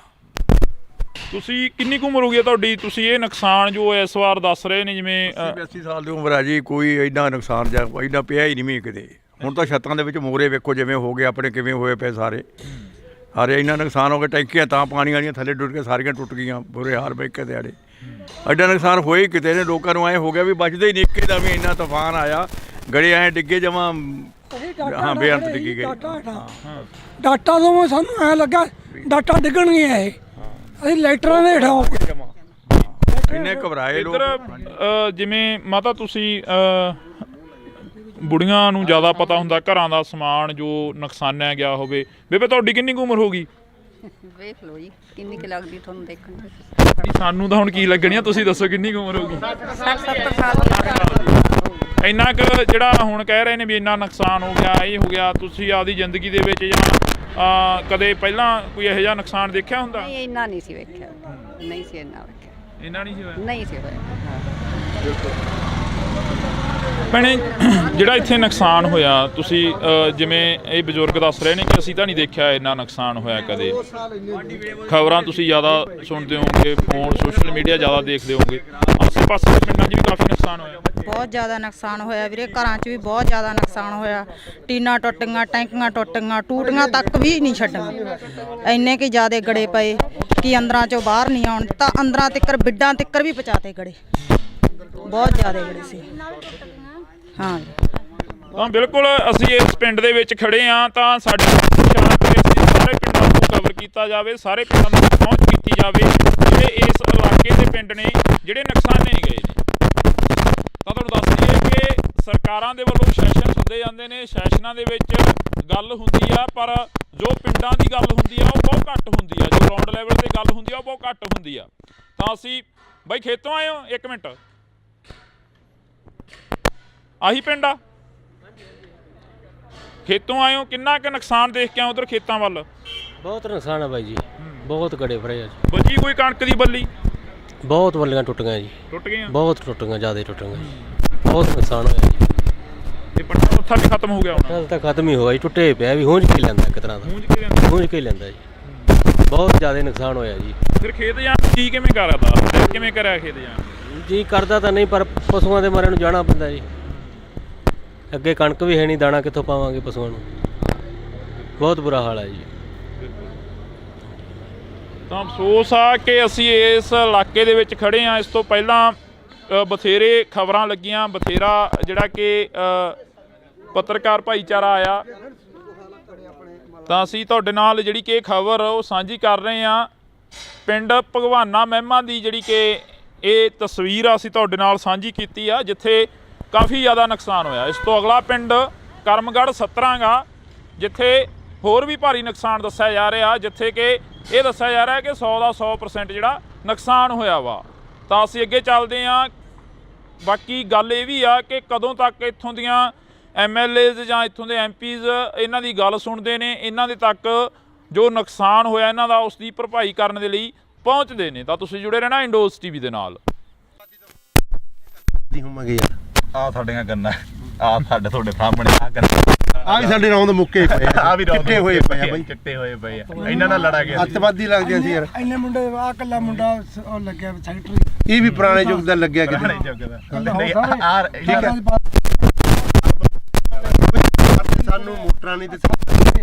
ਤੁਸੀਂ ਕਿੰਨੀ ਕੁ ਉਮਰ ਹੋ ਗਈ ਤੁਹਾਡੀ? ਤੁਸੀਂ ਇਹ ਨੁਕਸਾਨ ਜੋ ਇਸ ਵਾਰ ਦੱਸ ਰਹੇ ਨੇ, ਜਿਵੇਂ 80 ਸਾਲ ਦੀ ਉਮਰ ਆ ਜੀ, ਕੋਈ ਇੰਨਾ ਨੁਕਸਾਨ ਜਾਂ ਇੰਨਾ ਪਿਆ ਹੀ ਨਹੀਂ ਮੀਂਹ ਕਿਤੇ। ਹੁਣ ਤਾਂ ਛੱਤਾਂ ਦੇ ਵਿੱਚ ਮੋਰੇ ਵੇਖੋ ਜਿਵੇਂ ਹੋ ਗਏ ਆਪਣੇ, ਕਿਵੇਂ ਹੋਏ ਪਏ ਸਾਰੇ ਇੰਨਾ ਨੁਕਸਾਨ ਹੋ ਗਿਆ। ਟੈਂਕੀਆਂ ਤਾਂ ਪਾਣੀ ਵਾਲੀਆਂ ਥੱਲੇ ਡੁੱਟ ਕੇ ਸਾਰੀਆਂ ਟੁੱਟ ਗਈਆਂ, ਬੁਰੇ ਹਾਲ ਬੈਕੇ ਦਿਹਾੜੇ। ਐਡਾ ਨੁਕਸਾਨ ਹੋਇਆ ਹੀ ਕਿਤੇ ਨੇ, ਲੋਕਾਂ ਨੂੰ ਐਂ ਹੋ ਗਿਆ ਵੀ ਬਚਦੇ ਹੀ ਨਹੀਂ। ਇੱਕੇ ਦਾ ਵੀ ਇੰਨਾ ਤੂਫਾਨ ਆਇਆ, ਗੜੇ ਐਂ ਡਿੱਗੇ ਜਮਾਂ, ਹਾਂ ਬੇਅੰਤ ਡਿੱਗੀ ਗਏ। ਡਾਟਾ ਤੋਂ ਸਾਨੂੰ ਐਂ ਲੱਗਾ ਡਾਟਾ ਡਿੱਗਣਗੀਆਂ ਇਹ, ਅਸੀਂ ਲਾਈਟਰਾਂ ਦੇ ਹੇਠਾਂ ਇੰਨੇ ਘਬਰਾਏ ਲੋਕ। ਇੱਧਰ ਜਿਵੇਂ ਮਾਤਾ ਤੁਸੀਂ ਬੁੜੀਆਂ ਨੂੰ ਜ਼ਿਆਦਾ ਪਤਾ ਹੁੰਦਾ ਘਰਾਂ ਦਾ ਸਮਾਨ ਜੋ ਨੁਕਸਾਨਿਆ ਗਿਆ ਹੋਵੇ। ਬੇਬੇ ਤੁਹਾਡੀ ਕਿੰਨੀ ਕੁ ਉਮਰ ਹੋ ਗਈ? ਵੇਖ ਲਓ ਜੀ ਕਿੰਨੀ ਕੁ ਲੱਗਦੀ ਤੁਹਾਨੂੰ ਦੇਖਣ ਵਿੱਚ। ਸਾਨੂੰ ਤਾਂ ਹੁਣ ਕੀ ਲੱਗਣੀ ਆ, ਤੁਸੀਂ ਦੱਸੋ ਕਿੰਨੀ ਕੁ ਉਮਰ ਹੋ ਗਈ? 60-70 ਸਾਲ। ਇੰਨਾ ਕੁ ਜਿਹੜਾ ਹੁਣ ਕਹਿ ਰਹੇ ਨੇ ਵੀ ਇੰਨਾ ਨੁਕਸਾਨ ਹੋ ਗਿਆ, ਇਹ ਹੋ ਗਿਆ, ਤੁਸੀਂ ਆਪਦੀ ਜ਼ਿੰਦਗੀ ਦੇ ਵਿੱਚ ਜਾਂ ਕਦੇ ਪਹਿਲਾਂ ਕੋਈ ਇਹੋ ਜਿਹਾ ਨੁਕਸਾਨ ਦੇਖਿਆ ਹੁੰਦਾ? ਨਹੀਂ ਇੰਨਾ ਨਹੀਂ ਸੀ ਵੇਖਿਆ, ਨਹੀਂ ਸੀ ਇੰਨਾ ਵੇਖਿਆ, ਇੰਨਾ ਨਹੀਂ ਸੀ ਹੋਇਆ? ਨਹੀਂ ਸੀ ਹੋਇਆ। ਭੈਣੇ ਜਿਹੜਾ ਇੱਥੇ ਨੁਕਸਾਨ ਹੋਇਆ, ਤੁਸੀਂ ਜਿਵੇਂ ਇਹ ਬਜ਼ੁਰਗ ਦੱਸ ਰਹੇ ਨੇ ਕਿ ਅਸੀਂ ਤਾਂ ਨਹੀਂ ਦੇਖਿਆ ਇੰਨਾ ਨੁਕਸਾਨ ਹੋਇਆ ਕਦੇ। ਖਬਰਾਂ ਤੁਸੀਂ ਜ਼ਿਆਦਾ ਸੁਣਦੇ ਹੋਵੋਗੇ, ਫੋਨ ਸੋਸ਼ਲ ਮੀਡੀਆ ਜ਼ਿਆਦਾ ਦੇਖਦੇ ਹੋਵੋਗੇ, ਆਸੇ ਪਾਸੇ ਦੇ ਪਿੰਡਾਂ 'ਚ ਵੀ ਕਾਫੀ ਨੁਕਸਾਨ ਹੋਇਆ? ਬਹੁਤ ਜ਼ਿਆਦਾ ਨੁਕਸਾਨ ਹੋਇਆ ਵੀਰੇ, ਘਰਾਂ 'ਚ ਵੀ ਬਹੁਤ ਜ਼ਿਆਦਾ ਨੁਕਸਾਨ ਹੋਇਆ। ਟੀਨਾਂ ਟੁੱਟ ਗਈਆਂ, ਟੈਂਕੀਆਂ ਟੁੱਟ ਗਈਆਂ, ਟੂਟੀਆਂ ਤੱਕ ਵੀ ਨਹੀਂ ਛੱਡੀਆਂ। ਇੰਨੇ ਕਿ ਜ਼ਿਆਦਾ ਗੜੇ ਪਏ ਕਿ ਅੰਦਰਾਂ 'ਚੋਂ ਬਾਹਰ ਨਹੀਂ ਆਉਣ ਤਾਂ ਅੰਦਰਾਂ ਤਿੱਕਰ, ਬਿੱਡਾਂ ਤਿੱਕਰ ਵੀ ਪਹੁੰਚਾਤੇ ਗੜੇ, ਬਹੁਤ ਜ਼ਿਆਦਾ ਗੜੇ ਸੀ। ਹਾਂ ਤਾਂ ਬਿਲਕੁਲ ਅਸੀਂ ਇਸ ਪਿੰਡ ਦੇ ਵਿੱਚ ਖੜੇ ਹਾਂ, ਤਾਂ ਸਾਡੀ ਸਾਰੇ ਪਿੰਡਾਂ ਨੂੰ ਕਵਰ ਕੀਤਾ ਜਾਵੇ, ਸਾਰੇ ਪਿੰਡਾਂ ਨੂੰ ਪਹੁੰਚ ਕੀਤੀ ਜਾਵੇ ਜਿਹੜੇ ਇਸ ਇਲਾਕੇ ਦੇ ਪਿੰਡ ਨੇ ਜਿਹੜੇ ਨੁਕਸਾਨੇ ਗਏ ਨੇ। ਤਾਂ ਤੁਹਾਨੂੰ ਦੱਸ ਦਈਏ ਕਿ ਸਰਕਾਰਾਂ ਦੇ ਵੱਲੋਂ ਸੈਸ਼ਨ ਹੁੰਦੇ ਜਾਂਦੇ ਨੇ, ਸੈਸ਼ਨਾਂ ਦੇ ਵਿੱਚ ਗੱਲ ਹੁੰਦੀ ਆ, ਪਰ ਜੋ ਪਿੰਡਾਂ ਦੀ ਗੱਲ ਹੁੰਦੀ ਆ ਉਹ ਬਹੁਤ ਘੱਟ ਹੁੰਦੀ ਆ, ਜੋ ਗਰਾਊਂਡ ਲੈਵਲ ਤੇ ਗੱਲ ਹੁੰਦੀ ਆ ਉਹ ਬਹੁਤ ਘੱਟ ਹੁੰਦੀ ਆ। ਤਾਂ ਅਸੀਂ ਬਾਈ ਖੇਤੋਂ ਆਏ ਹੋ? ਇੱਕ ਮਿੰਟ, ਆਹੀ ਪਿੰਡ ਆ? ਖੇਤੋਂ ਆਏ ਹੋ, ਕਿੰਨਾ ਕੁ ਨੁਕਸਾਨ ਦੇਖ ਕੇ ਆਏ ਉਧਰ ਖੇਤਾਂ ਵੱਲ? ਬਹੁਤ ਨੁਕਸਾਨ ਆ ਬਾਈ ਜੀ, ਬਹੁਤ ਗੜੇ ਫਰੇ ਆ। ਬਚੀ ਕੋਈ ਕਣਕ ਦੀ ਬੱਲੀ? ਬਹੁਤ ਬੱਲੀਆਂ ਟੁੱਟ ਗਈਆਂ ਜੀ, ਟੁੱਟ ਗਈਆਂ, ਬਹੁਤ ਟੁੱਟ ਗਈਆਂ, ਜ਼ਿਆਦਾ ਟੁੱਟ ਗਈਆਂ ਜੀ, ਬਹੁਤ ਨੁਕਸਾਨ ਹੋਇਆ ਜੀ। ਤੇ ਪੱਠਾ ਪੱਥਾ ਵੀ ਖਤਮ ਹੋ ਗਿਆ ਹੁਣ? ਨਾਲ ਤਾਂ ਖਤਮ ਹੀ ਹੋਇਆ ਜੀ, ਟੁੱਟੇ ਪਿਆ ਵੀ, ਹੁੰਝ ਕੇ ਲੈਂਦਾ ਇੱਕ ਤਰ੍ਹਾਂ ਦਾ, ਹੁੰਝ ਕੇ ਲੈਂਦਾ ਜੀ, ਬਹੁਤ ਜ਼ਿਆਦਾ ਨੁਕਸਾਨ ਹੋਇਆ ਜੀ। ਫਿਰ ਖੇਤ ਜਾਣ ਜੀ ਕਿਵੇਂ ਕਰਦਾ, ਕਿਵੇਂ ਕਰਿਆ ਖੇਤ ਜਾਣ? ਜੀ ਕਰਦਾ ਤਾਂ ਨਹੀਂ, ਪਰ ਪਸ਼ੂਆਂ ਦੇ ਮਾਰੇ ਨੂੰ ਜਾਣਾ ਪੈਂਦਾ ਜੀ। ਅੱਗੇ ਕਣਕ ਵੀ ਹੈ ਨਹੀਂ, ਦਾਣਾ ਕਿੱਥੋਂ ਪਾਵਾਂਗੇ ਪਸ਼ੂਆਂ ਨੂੰ, ਬਹੁਤ ਬੁਰਾ ਹਾਲ ਹੈ ਜੀ। ਤਾਂ ਅਫਸੋਸ ਆ ਕਿ ਅਸੀਂ ਇਸ ਇਲਾਕੇ ਦੇ ਵਿੱਚ ਖੜੇ ਹਾਂ। ਇਸ ਤੋਂ ਪਹਿਲਾਂ ਬਥੇਰੇ ਖਬਰਾਂ ਲੱਗੀਆਂ, ਬਥੇਰਾ ਜਿਹੜਾ ਕਿ ਪੱਤਰਕਾਰ ਭਾਈਚਾਰਾ ਆਇਆ, ਤਾਂ ਅਸੀਂ ਤੁਹਾਡੇ ਨਾਲ ਜਿਹੜੀ ਕਿ ਖਬਰ ਉਹ ਸਾਂਝੀ ਕਰ ਰਹੇ ਹਾਂ। ਪਿੰਡ ਭਗਵਾਨਾ ਮਹਿਮਾ ਦੀ ਜਿਹੜੀ ਕਿ ਇਹ ਤਸਵੀਰ ਅਸੀਂ ਤੁਹਾਡੇ ਨਾਲ ਸਾਂਝੀ ਕੀਤੀ ਆ, ਜਿੱਥੇ ਕਾਫੀ ਜ਼ਿਆਦਾ ਨੁਕਸਾਨ ਹੋਇਆ। ਇਸ ਤੋਂ ਅਗਲਾ ਪਿੰਡ ਕਰਮਗੜ੍ਹ 17 ਗਾ, ਜਿੱਥੇ ਹੋਰ ਵੀ ਭਾਰੀ ਨੁਕਸਾਨ ਦੱਸਿਆ ਜਾ ਰਿਹਾ, ਜਿੱਥੇ ਕਿ ਇਹ ਦੱਸਿਆ ਜਾ ਰਿਹਾ ਕਿ 100 ਦਾ 100% ਜਿਹੜਾ ਨੁਕਸਾਨ ਹੋਇਆ ਵਾ। ਤਾਂ ਅਸੀਂ ਅੱਗੇ ਚੱਲਦੇ ਹਾਂ। ਬਾਕੀ ਗੱਲ ਇਹ ਵੀ ਆ ਕਿ ਕਦੋਂ ਤੱਕ ਇੱਥੋਂ ਦੀਆਂ MLAs ਜਾਂ ਇੱਥੋਂ ਦੇ MPs ਇਹਨਾਂ ਦੀ ਗੱਲ ਸੁਣਦੇ ਨੇ, ਇਹਨਾਂ ਦੇ ਤੱਕ ਜੋ ਨੁਕਸਾਨ ਹੋਇਆ ਇਹਨਾਂ ਦਾ ਉਸ ਦੀ ਭਰਪਾਈ ਕਰਨ ਦੇ ਲਈ ਪਹੁੰਚਦੇ ਨੇ। ਤਾਂ ਤੁਸੀਂ ਜੁੜੇ ਰਹਿਣਾ ਇੰਡੋਜ਼ TV ਦੇ ਨਾਲ। ਹੋਵਾਂਗੇ ਯਾਰ, ਆ ਸਾਡੀਆਂ ਗੰਨਾਂ, ਆ ਸਾਡੇ ਤੁਹਾਡੇ ਸਾਹਮਣੇ ਆ ਗੰਨਾਂ ਆ ਵੀ ਸਾਡੇ ਰੌਂਦ ਮੁੱਕੇ ਪਏ ਆ ਵੀ ਰੌਂਦ ਚਿੱਟੇ ਹੋਏ ਪਏ ਆ ਬਾਈ, ਚਿੱਟੇ ਹੋਏ ਪਏ ਆ ਇਹਨਾਂ ਨਾਲ ਲੜਾ ਗਿਆ ਅੱਤਵਾਦੀ ਲੱਗਦੇ ਸੀ ਯਾਰ। ਇੰਨੇ ਮੁੰਡੇ ਆ ਕੱਲਾ ਮੁੰਡਾ ਉਹ ਲੱਗਿਆ ਸੈਕਟਰੀ ਇਹ ਵੀ ਪੁਰਾਣੇ ਯੁੱਗ ਦਾ ਲੱਗਿਆ ਕਿਤੇ। ਨਹੀਂ ਆ ਠੀਕ ਹੈ ਸਾਨੂੰ ਮੋਟਰਾਂ ਨਹੀਂ ਦਿੱਤੀ,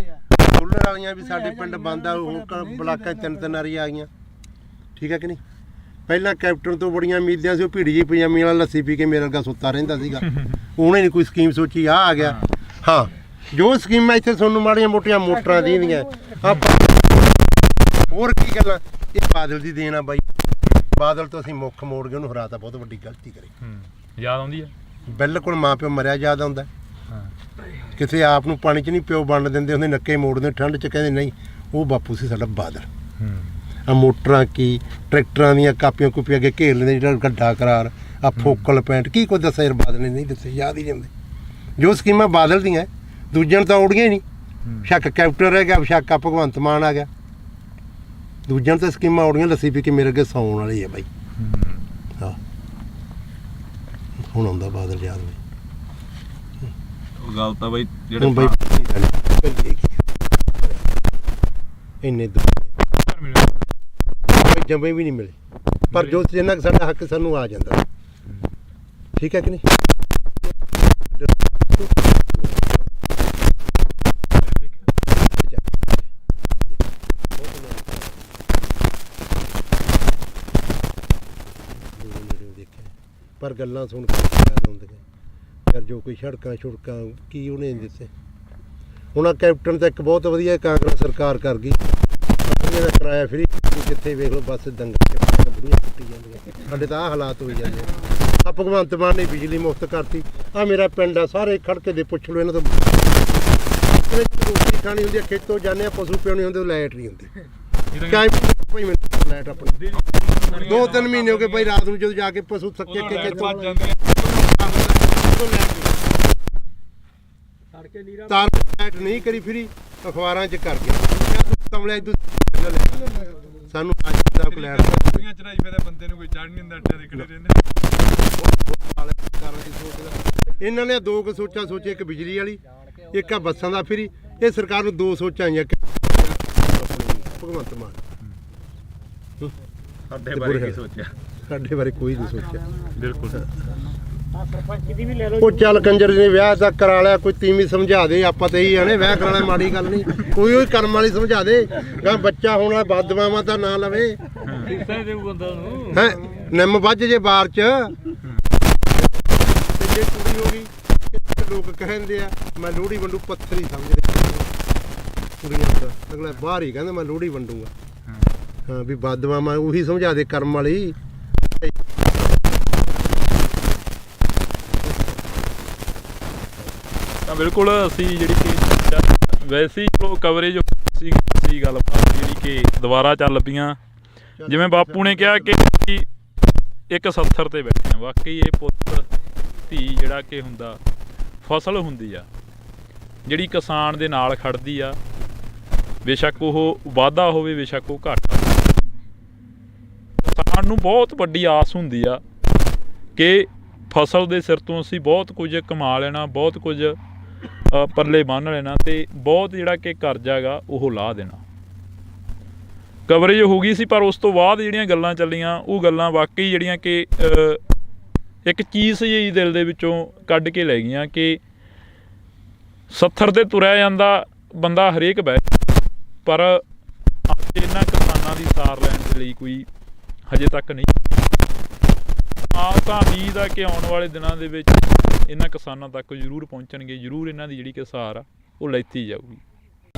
ਸੋਲਰ ਵਾਲੀਆਂ ਵੀ ਸਾਡੇ ਪਿੰਡ ਬੰਦ ਆ, ਹੁਣ ਬਲਾਕਾਂ 'ਚ ਤਿੰਨ ਵਾਰੀ ਆ ਗਈਆਂ, ਠੀਕ ਹੈ ਕਿ ਨਹੀਂ। ਪਹਿਲਾਂ ਕੈਪਟਨ ਤੋਂ ਬੜੀਆਂ ਉਮੀਦਾਂ ਸੀ, ਉਹ ਭੀੜੀ ਜਿਹੀ ਪਜਾਮੀ ਵਾਲਾ ਲੱਸੀ ਪੀ ਕੇ ਮੇਰੇ ਵਰਗਾ ਸੁੱਤਾ ਰਹਿੰਦਾ ਸੀਗਾ, ਉਹਨੇ ਨਹੀਂ ਕੋਈ ਸਕੀਮ ਸੋਚੀ, ਆ ਗਿਆ। ਹਾਂ ਜੋ ਸਕੀਮਾਂ ਇੱਥੇ ਤੁਹਾਨੂੰ ਮਾੜੀਆਂ ਮੋਟੀਆਂ ਮੋਟਰਾਂ ਦੀਆਂ ਆਪਾਂ ਹੋਰ ਕੀ ਗੱਲਾਂ, ਇਹ ਬਾਦਲ ਦੀ ਦੇਣ ਆ ਬਾਈ। ਬਾਦਲ ਤੋਂ ਅਸੀਂ ਮੁੱਖ ਮੋੜ ਕੇ ਉਹਨੂੰ ਹਰਾਤਾ, ਬਹੁਤ ਵੱਡੀ ਗਲਤੀ ਕਰੀ। ਯਾਦ ਆਉਂਦੀ ਆ ਬਿਲਕੁਲ ਮਾਂ ਪਿਓ ਮਰਿਆ ਯਾਦ ਆਉਂਦਾ। ਕਿਸੇ ਆਪ ਨੂੰ ਪਾਣੀ 'ਚ ਨਹੀਂ ਪਿਓ ਵੰਡ ਦਿੰਦੇ ਹੁੰਦੇ, ਨੱਕੇ ਮੋੜਦੇ ਠੰਡ 'ਚ, ਕਹਿੰਦੇ ਨਹੀਂ ਉਹ ਬਾਪੂ ਸੀ ਸਾਡਾ ਬਾਦਲ। ਆ ਮੋਟਰਾਂ ਕੀ ਟਰੈਕਟਰਾਂ ਦੀਆਂ ਕਾਪੀਆਂ ਕੂਪੀਆਂ ਅੱਗੇ ਘੇਰ ਲੈਂਦੇ, ਜਿਹੜਾ ਗੱਡਾ ਕਰਾਰ ਆ ਫੋਕਲ ਪੈਂਟ ਕੀ ਕੁਝ ਦੱਸਿਆ ਯਾਰ ਬਾਦਲ ਨੇ ਨਹੀਂ ਦੱਸਿਆ, ਯਾਦ ਹੀ ਨਹੀਂ ਆਉਂਦੇ। ਜੋ ਸਕੀਮਾਂ ਬਾਦਲ ਦੀਆਂ ਦੂਜਿਆਂ ਨੂੰ ਤਾਂ ਉੜੀਆਂ ਹੀ ਨਹੀਂ। ਸ਼ੱਕ ਕੈਪਟਨ ਰਹਿ ਗਿਆ, ਸ਼ੱਕ ਆ ਭਗਵੰਤ ਮਾਨ ਆ ਗਿਆ, ਦੂਜਿਆਂ ਨੂੰ ਤਾਂ ਸਕੀਮਾਂ ਉੜੀਆਂ, ਲੱਸੀ ਪੀ ਕੇ ਮੇਰੇ ਅੱਗੇ ਸੌਣ ਵਾਲੀ ਹੈ ਬਾਈ। ਹਾਂ ਹੁਣ ਆਉਂਦਾ ਬਾਦਲ ਯਾਦ ਬਾਈ। ਗੱਲ ਤਾਂ ਬਾਈ ਹੁਣ ਬਾਈ ਇੰਨੇ ਜੰਮੇ ਵੀ ਨਹੀਂ ਮਿਲੇ, ਪਰ ਜੋ ਜਿੰਨਾ ਸਾਡਾ ਹੱਕ ਸਾਨੂੰ ਆ ਜਾਂਦਾ, ਠੀਕ ਹੈ ਕਿ ਨਹੀਂ। ਪਰ ਗੱਲਾਂ ਸੁਣ ਕੇ ਯਾਦ ਆਉਂਦੀਆਂ ਯਾਰ, ਜੋ ਕੋਈ ਸੜਕਾਂ ਛੁੜਕਾਂ ਕੀ ਉਹਨੇ ਦਿੱਤੇ। ਹੁਣ ਆ ਕੈਪਟਨ ਤਾਂ ਇੱਕ ਬਹੁਤ ਵਧੀਆ ਕਾਂਗਰਸ ਸਰਕਾਰ ਕਰ ਗਈ, ਇਹਦਾ ਕਿਰਾਇਆ ਫਰੀ, ਜਿੱਥੇ ਵੇਖ ਲਓ ਬੱਸ ਦੰਗਲ ਬੁੜੀਆਂ ਟੁੱਟੀ ਜਾਂਦੀਆਂ, ਸਾਡੇ ਤਾਂ ਆਹ ਹਾਲਾਤ ਹੋਈ ਜਾਂਦੇ ਆ। ਭਗਵੰਤ ਮਾਨ ਨੇ ਬਿਜਲੀ ਮੁਫਤ ਕਰਤੀ, ਆ ਮੇਰਾ ਪਿੰਡ ਆ, ਸਾਰੇ ਖੜਕੇ ਦੇ ਪੁੱਛ ਲਓ ਇਹਨਾਂ ਤੋਂ। ਰੋਟੀ ਖਾਣੀ ਹੁੰਦੀ ਆ, ਖੇਤੋਂ ਜਾਂਦੇ ਆ, ਪਸ਼ੂ ਪਿਉਣੇ ਹੁੰਦੇ, ਲਾਈਟ ਨਹੀਂ ਹੁੰਦੀ। ਭਾਈ ਮੈਨੂੰ ਲਾਈਟ ਆਪਣੀ 2-3 ਮਹੀਨੇ ਹੋ ਗਏ ਭਾਈ, ਰਾਤ ਨੂੰ ਜਦੋਂ ਜਾ ਕੇ ਪਸ਼ੂ ਥੱਕੇ ਕੇ ਖੇਤੋਂ ਤਾਰ ਲਾਈਟ ਨਹੀਂ ਕਰੀ ਫਰੀ, ਅਖਬਾਰਾਂ 'ਚ ਕਰ ਗਿਆ ਕਮਲਿਆ ਸਾਨੂੰ ਚੜਾਈ ਪਏ ਬੰਦੇ ਨੂੰ ਕੋਈ ਚੜ ਨਹੀਂ ਹੁੰਦਾ, ਅੱਡੇ ਦੇ ਖੜੇ ਰਹਿੰਦੇ। ਇਹਨਾਂ ਨੇ ਦੋ ਕੁ ਸੋਚਾਂ ਸੋਚੀ, ਇੱਕ ਬਿਜਲੀ ਵਾਲੀ, ਇੱਕ ਆ ਬੱਸਾਂ ਦਾ ਫਰੀ। ਇਹ ਸਰਕਾਰ ਨੂੰ ਦੋ ਸੋਚਾਂ ਆਈਆਂ, ਭਗਵੰਤ ਮਾਨ ਸਾਡੇ ਬਾਰੇ ਕੀ ਸੋਚਿਆ, ਸਾਡੇ ਬਾਰੇ ਕੋਈ ਨਹੀਂ ਸੋਚਿਆ। ਬਿਲਕੁਲ। ਉਹ ਚੱਲ ਕੰਜਰ ਨੇ ਵਿਆਹ ਤਾਂ ਕਰਾ ਲਿਆ, ਕੋਈ ਤੀਵੀਂ ਸਮਝਾ ਦੇ, ਆਪਾਂ ਤਾਂ ਇਹੀ ਆਣੇ ਵਿਆਹ ਕਰਾਣਾ ਮਾੜੀ ਗੱਲ ਨਹੀਂ, ਕੋਈ ਉਹ ਕਰਮ ਵਾਲੀ ਸਮਝਾ ਦੇ, ਗਾ ਬੱਚਾ ਹੋਣਾ ਬਦਦੁਆਵਾਂ ਤਾਂ ਨਾ ਲਵੇ ਹੈ। ਨਿੰਮ ਵੱਜ ਜੇ ਬਾਰ 'ਚ ਤੇ ਜੇ ਕੁੜੀ ਹੋ ਗਈ, ਲੋਕ ਕਹਿੰਦੇ ਆ ਮੈਂ ਲੋਹੜੀ ਵੰਡੂ, ਪੱਥਰ ਹੀ ਸਮਝਦੇ ਕੁੜੀਆਂ ਦਾ, ਅਗਲਾ ਬਾਹਰ ਹੀ ਕਹਿੰਦਾ ਮੈਂ ਲੋਹੜੀ ਵੰਡੂਗਾ। ਹਾਂ ਵੀ ਬਦਦੁਆਵਾਂ ਉਹੀ ਸਮਝਾ ਦੇ ਕਰਮ ਵਾਲੀ। ਤਾਂ ਬਿਲਕੁਲ ਅਸੀਂ ਜਿਹੜੀ ਕਿ ਵੈਸੇ ਹੀ ਚਲੋ ਕਵਰੇਜ ਸੀ ਗੱਲਬਾਤ ਜਿਹੜੀ ਕਿ ਦੁਬਾਰਾ ਚੱਲ ਪਈਆਂ। ਜਿਵੇਂ ਬਾਪੂ ਨੇ ਕਿਹਾ ਕਿ ਇੱਕ 70 ਤੇ ਬੈਠੇ ਆ, ਵਾਕਈ ਇਹ ਪੁੱਤ ਧੀ ਜਿਹੜਾ ਕਿ ਹੁੰਦਾ ਫਸਲ ਹੁੰਦੀ ਆ ਜਿਹੜੀ ਕਿਸਾਨ ਦੇ ਨਾਲ ਖੜਦੀ ਆ, ਬੇਸ਼ੱਕ ਉਹ ਵਾਧਾ ਹੋਵੇ ਬੇਸ਼ੱਕ ਉਹ ਘਾਟਾ। ਕਿਸਾਨ ਨੂੰ ਬਹੁਤ ਵੱਡੀ ਆਸ ਹੁੰਦੀ ਆ ਕਿ ਫਸਲ ਦੇ ਸਿਰ ਤੋਂ ਅਸੀਂ ਬਹੁਤ ਕੁਝ ਕਮਾ ਲੈਣਾ, ਬਹੁਤ ਕੁਝ ਪੱਲੇ ਬੰਨ੍ਹ ਲੈਣਾ ਅਤੇ ਬਹੁਤ ਜਿਹੜਾ ਕਿ ਕਰਜ਼ਾ ਗਾ ਉਹ ਲਾਹ ਦੇਣਾ। ਕਵਰੇਜ ਹੋ ਗਈ ਸੀ, ਪਰ ਉਸ ਤੋਂ ਬਾਅਦ ਜਿਹੜੀਆਂ ਗੱਲਾਂ ਚੱਲੀਆਂ ਉਹ ਗੱਲਾਂ ਵਾਕਈ ਜਿਹੜੀਆਂ ਕਿ ਇੱਕ ਚੀਜ਼ ਜਿਹੀ ਦਿਲ ਦੇ ਵਿੱਚੋਂ ਕੱਢ ਕੇ ਲੈ ਗਈਆਂ ਕਿ 70 ਤੇ ਤੁਰਿਆ ਜਾਂਦਾ ਬੰਦਾ ਹਰੇਕ ਬਹਿ, ਪਰ ਇਹਨਾਂ ਕਿਸਾਨਾਂ ਦੀ ਸਾਰ ਲੈਣ ਦੇ ਲਈ ਕੋਈ ਹਜੇ ਤੱਕ ਨਹੀਂ। ਤਾਂ ਉਮੀਦ ਆ ਕਿ ਆਉਣ ਵਾਲੇ ਦਿਨਾਂ ਦੇ ਵਿੱਚ ਇਹਨਾਂ ਕਿਸਾਨਾਂ ਤੱਕ ਜ਼ਰੂਰ ਪਹੁੰਚਣਗੇ, ਜ਼ਰੂਰ ਇਹਨਾਂ ਦੀ ਜਿਹੜੀ ਕਿ ਸਾਰ ਆ ਉਹ ਲੈਤੀ ਜਾਊਗੀ।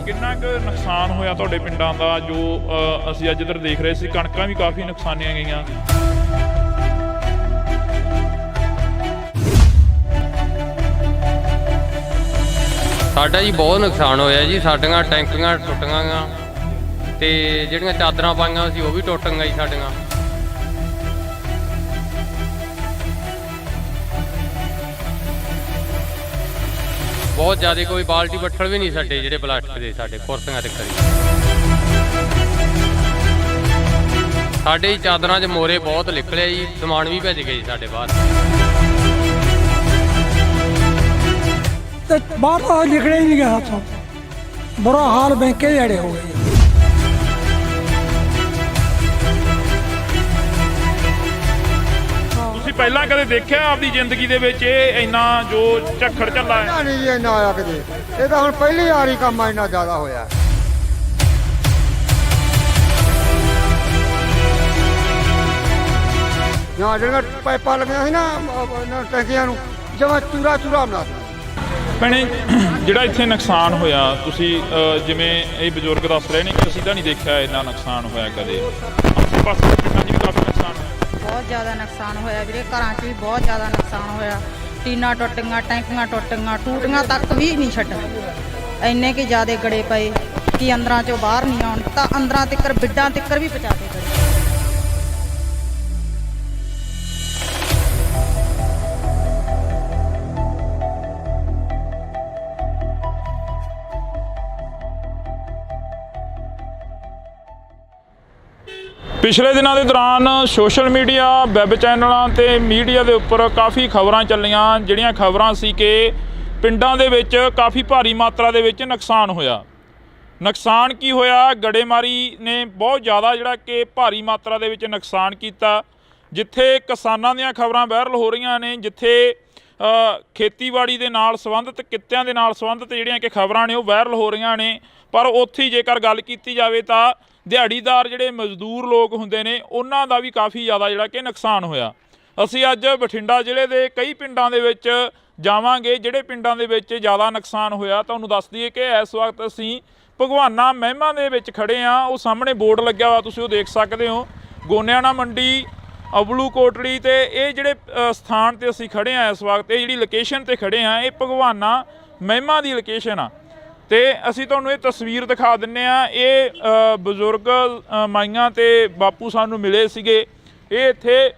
ਕਿੰਨਾ ਕੁ ਨੁਕਸਾਨ ਹੋਇਆ ਤੁਹਾਡੇ ਪਿੰਡਾਂ ਦਾ? ਜੋ ਅਸੀਂ ਅੱਜ ਇੱਧਰ ਦੇਖ ਰਹੇ ਸੀ, ਕਣਕਾਂ ਵੀ ਕਾਫੀ ਨੁਕਸਾਨੀਆਂ ਗਈਆਂ। ਸਾਡਾ ਜੀ ਬਹੁਤ ਨੁਕਸਾਨ ਹੋਇਆ ਜੀ, ਸਾਡੀਆਂ ਟੈਂਕੀਆਂ ਟੁੱਟੀਆਂ ਗਾ ਤੇ ਜਿਹੜੀਆਂ ਚਾਦਰਾਂ ਪਾਈਆਂ ਸੀ ਉਹ ਵੀ ਟੁੱਟ ਗਈਆਂ ਜੀ ਸਾਡੀਆਂ। ਬਹੁਤ ਜ਼ਿਆਦਾ, ਕੋਈ ਬਾਲਟੀ ਬੱਠਲ ਵੀ ਨਹੀਂ ਸਾਡੇ ਜਿਹੜੇ ਪਲਾਸਟਿਕ ਦੇ ਸਾਡੇ ਕੁਰਸੀਆਂ ਤੇ ਕਰੀ। ਸਾਡੇ ਹੀ ਚਾਦਰਾਂ 'ਚ ਮੋਰੇ ਬਹੁਤ ਨਿਕਲੇ ਜੀ, ਸਮਾਨ ਵੀ ਭੱਜ ਗਏ ਜੀ ਸਾਡੇ ਬਾਹਰ। ਤੇ ਤੇ ਬਾਹਰ ਤਾਂ ਨਿਕਲਿਆ ਹੀ ਨਹੀਂ ਗਿਆ ਹੱਥੋਂ। ਬੁਰਾ ਹਾਲ ਬੈਂਕੇ ਦੇ ਅੜੇ ਹੋ ਗਏ। ਤੁਸੀਂ ਪਹਿਲਾਂ ਕਦੇ ਦੇਖਿਆ ਆਪਦੀ ਜ਼ਿੰਦਗੀ ਦੇ ਵਿੱਚ ਇਹ ਇੰਨਾ ਜੋ ਝੱਖੜ ਝੱਲਾ ਹੈ? ਨਹੀਂ ਜੀ ਇੰਨਾ ਆਇਆ ਕਦੇ। ਇਹ ਤਾਂ ਹੁਣ ਪਹਿਲੀ ਵਾਰੀ ਕੰਮ ਇੰਨਾ ਜ਼ਿਆਦਾ ਹੋਇਆ। ਜਾਂ ਜਿਹੜੀਆਂ ਪਾਈਪਾਂ ਲੱਗੀਆਂ ਸੀ ਨਾ ਟੈਂਕੀਆਂ ਨੂੰ ਜਮਾਂ ਚੂਰਾ ਚੂਰਾ ਬਣਾ ਦਿੱਤਾ। ਭੈਣੇ, ਜਿਹੜਾ ਇੱਥੇ ਨੁਕਸਾਨ ਹੋਇਆ, ਤੁਸੀਂ ਜਿਵੇਂ ਇਹ ਬਜ਼ੁਰਗ ਦੱਸ ਰਹੇ ਨੇ ਕਿ ਅਸੀਂ ਤਾਂ ਨਹੀਂ ਦੇਖਿਆ ਇੰਨਾ ਨੁਕਸਾਨ ਹੋਇਆ ਕਦੇ। ਆਸੇ ਪਾਸੇ ਪਿੰਡਾਂ 'ਚ ਵੀ ਕਾਫੀ ਨੁਕਸਾਨ ਹੋਇਆ। ਬਹੁਤ ਜ਼ਿਆਦਾ ਨੁਕਸਾਨ ਹੋਇਆ ਵੀਰੇ, ਘਰਾਂ 'ਚ ਵੀ ਬਹੁਤ ਜ਼ਿਆਦਾ ਨੁਕਸਾਨ ਹੋਇਆ। ਟੀਨਾਂ ਟੁੱਟ ਗਈਆਂ, ਟੈਂਕੀਆਂ ਟੁੱਟ ਗਈਆਂ, ਟੂਟੀਆਂ ਤੱਕ ਵੀ ਨਹੀਂ ਛੱਡ। ਇੰਨੇ ਕਿ ਜ਼ਿਆਦਾ ਗੜੇ ਪਏ ਕਿ ਅੰਦਰਾਂ 'ਚੋਂ ਬਾਹਰ ਨਹੀਂ ਆਉਣ, ਤਾਂ ਅੰਦਰਾਂ ਤਿੱਕਰ ਬਿੱਡਾਂ ਤਿੱਕਰ ਵੀ ਪਹੁੰਚਾ ਦੇ ਗੜੇ। ਪਿਛਲੇ ਦਿਨਾਂ ਦੇ ਦੌਰਾਨ ਸੋਸ਼ਲ ਮੀਡੀਆ, ਵੈਬ ਚੈਨਲਾਂ ਤੇ ਮੀਡੀਆ ਦੇ ਉੱਪਰ ਕਾਫੀ ਖਬਰਾਂ ਚੱਲੀਆਂ, ਜਿਹੜੀਆਂ ਖਬਰਾਂ ਸੀ ਕਿ ਪਿੰਡਾਂ ਦੇ ਵਿੱਚ ਕਾਫੀ ਭਾਰੀ ਮਾਤਰਾ ਦੇ ਵਿੱਚ ਨੁਕਸਾਨ ਹੋਇਆ। ਨੁਕਸਾਨ ਕੀ ਹੋਇਆ? ਗੜੇਮਾਰੀ ਨੇ ਬਹੁਤ ਜ਼ਿਆਦਾ ਜਿਹੜਾ ਕਿ ਭਾਰੀ ਮਾਤਰਾ ਦੇ ਵਿੱਚ ਨੁਕਸਾਨ ਕੀਤਾ। ਜਿੱਥੇ ਕਿਸਾਨਾਂ ਦੀਆਂ ਖਬਰਾਂ ਵਾਇਰਲ ਹੋ ਰਹੀਆਂ ਨੇ, ਜਿੱਥੇ ਖੇਤੀਬਾੜੀ ਦੇ ਨਾਲ ਸੰਬੰਧਿਤ, ਕਿੱਤਿਆਂ ਦੇ ਨਾਲ ਸੰਬੰਧਿਤ ਜਿਹੜੀਆਂ ਕਿ ਖਬਰਾਂ ਨੇ ਉਹ ਵਾਇਰਲ ਹੋ ਰਹੀਆਂ ਨੇ, ਪਰ ਉੱਥੇ ਹੀ ਜੇਕਰ ਗੱਲ ਕੀਤੀ ਜਾਵੇ ਤਾਂ ਦਿਹਾੜੀਦਾਰ ਜਿਹੜੇ ਮਜ਼ਦੂਰ ਲੋਕ ਹੁੰਦੇ ਨੇ ਉਹਨਾਂ ਦਾ ਵੀ ਕਾਫੀ ਜ਼ਿਆਦਾ ਜਿਹੜਾ ਕਿ ਨੁਕਸਾਨ ਹੋਇਆ। ਅਸੀਂ ਅੱਜ ਬਠਿੰਡਾ ਜ਼ਿਲ੍ਹੇ ਦੇ ਕਈ ਪਿੰਡਾਂ ਦੇ ਵਿੱਚ ਜਾਵਾਂਗੇ, ਜਿਹੜੇ ਪਿੰਡਾਂ ਦੇ ਵਿੱਚ ਜ਼ਿਆਦਾ ਨੁਕਸਾਨ ਹੋਇਆ। ਤੁਹਾਨੂੰ ਦੱਸ ਦਈਏ ਕਿ ਇਸ ਵਕਤ ਅਸੀਂ ਭਗਵਾਨਾ ਮਹਿਮਾ ਦੇ ਵਿੱਚ ਖੜ੍ਹੇ ਹਾਂ। ਉਹ ਸਾਹਮਣੇ ਬੋਰਡ ਲੱਗਿਆ ਹੋਇਆ, ਤੁਸੀਂ ਉਹ ਦੇਖ ਸਕਦੇ ਹੋ। ਗੋਨਿਆਣਾ ਮੰਡੀ, ਅਬਲੂ ਕੋਟਲੀ ਤੇ ਇਹ ਜਿਹੜੇ ਸਥਾਨ ਤੇ ਅਸੀਂ ਖੜ੍ਹੇ ਹਾਂ ਇਸ ਵਕਤ, ਇਹ ਜਿਹੜੀ ਲੋਕੇਸ਼ਨ ਤੇ ਖੜ੍ਹੇ ਹਾਂ, ਇਹ ਭਗਵਾਨਾ ਮਹਿਮਾ ਦੀ ਲੋਕੇਸ਼ਨ ਆ। ਤੇ ਅਸੀਂ ਤੁਹਾਨੂੰ ਇਹ ਤਸਵੀਰ ਦਿਖਾ ਦਿੰਨੇ ਆ। ਇਹ ਬਜ਼ੁਰਗ ਮਾਈਆਂ ਤੇ ਬਾਪੂ ਸਾਨੂੰ ਮਿਲੇ ਸੀਗੇ। ਇਹ ਇੱਥੇ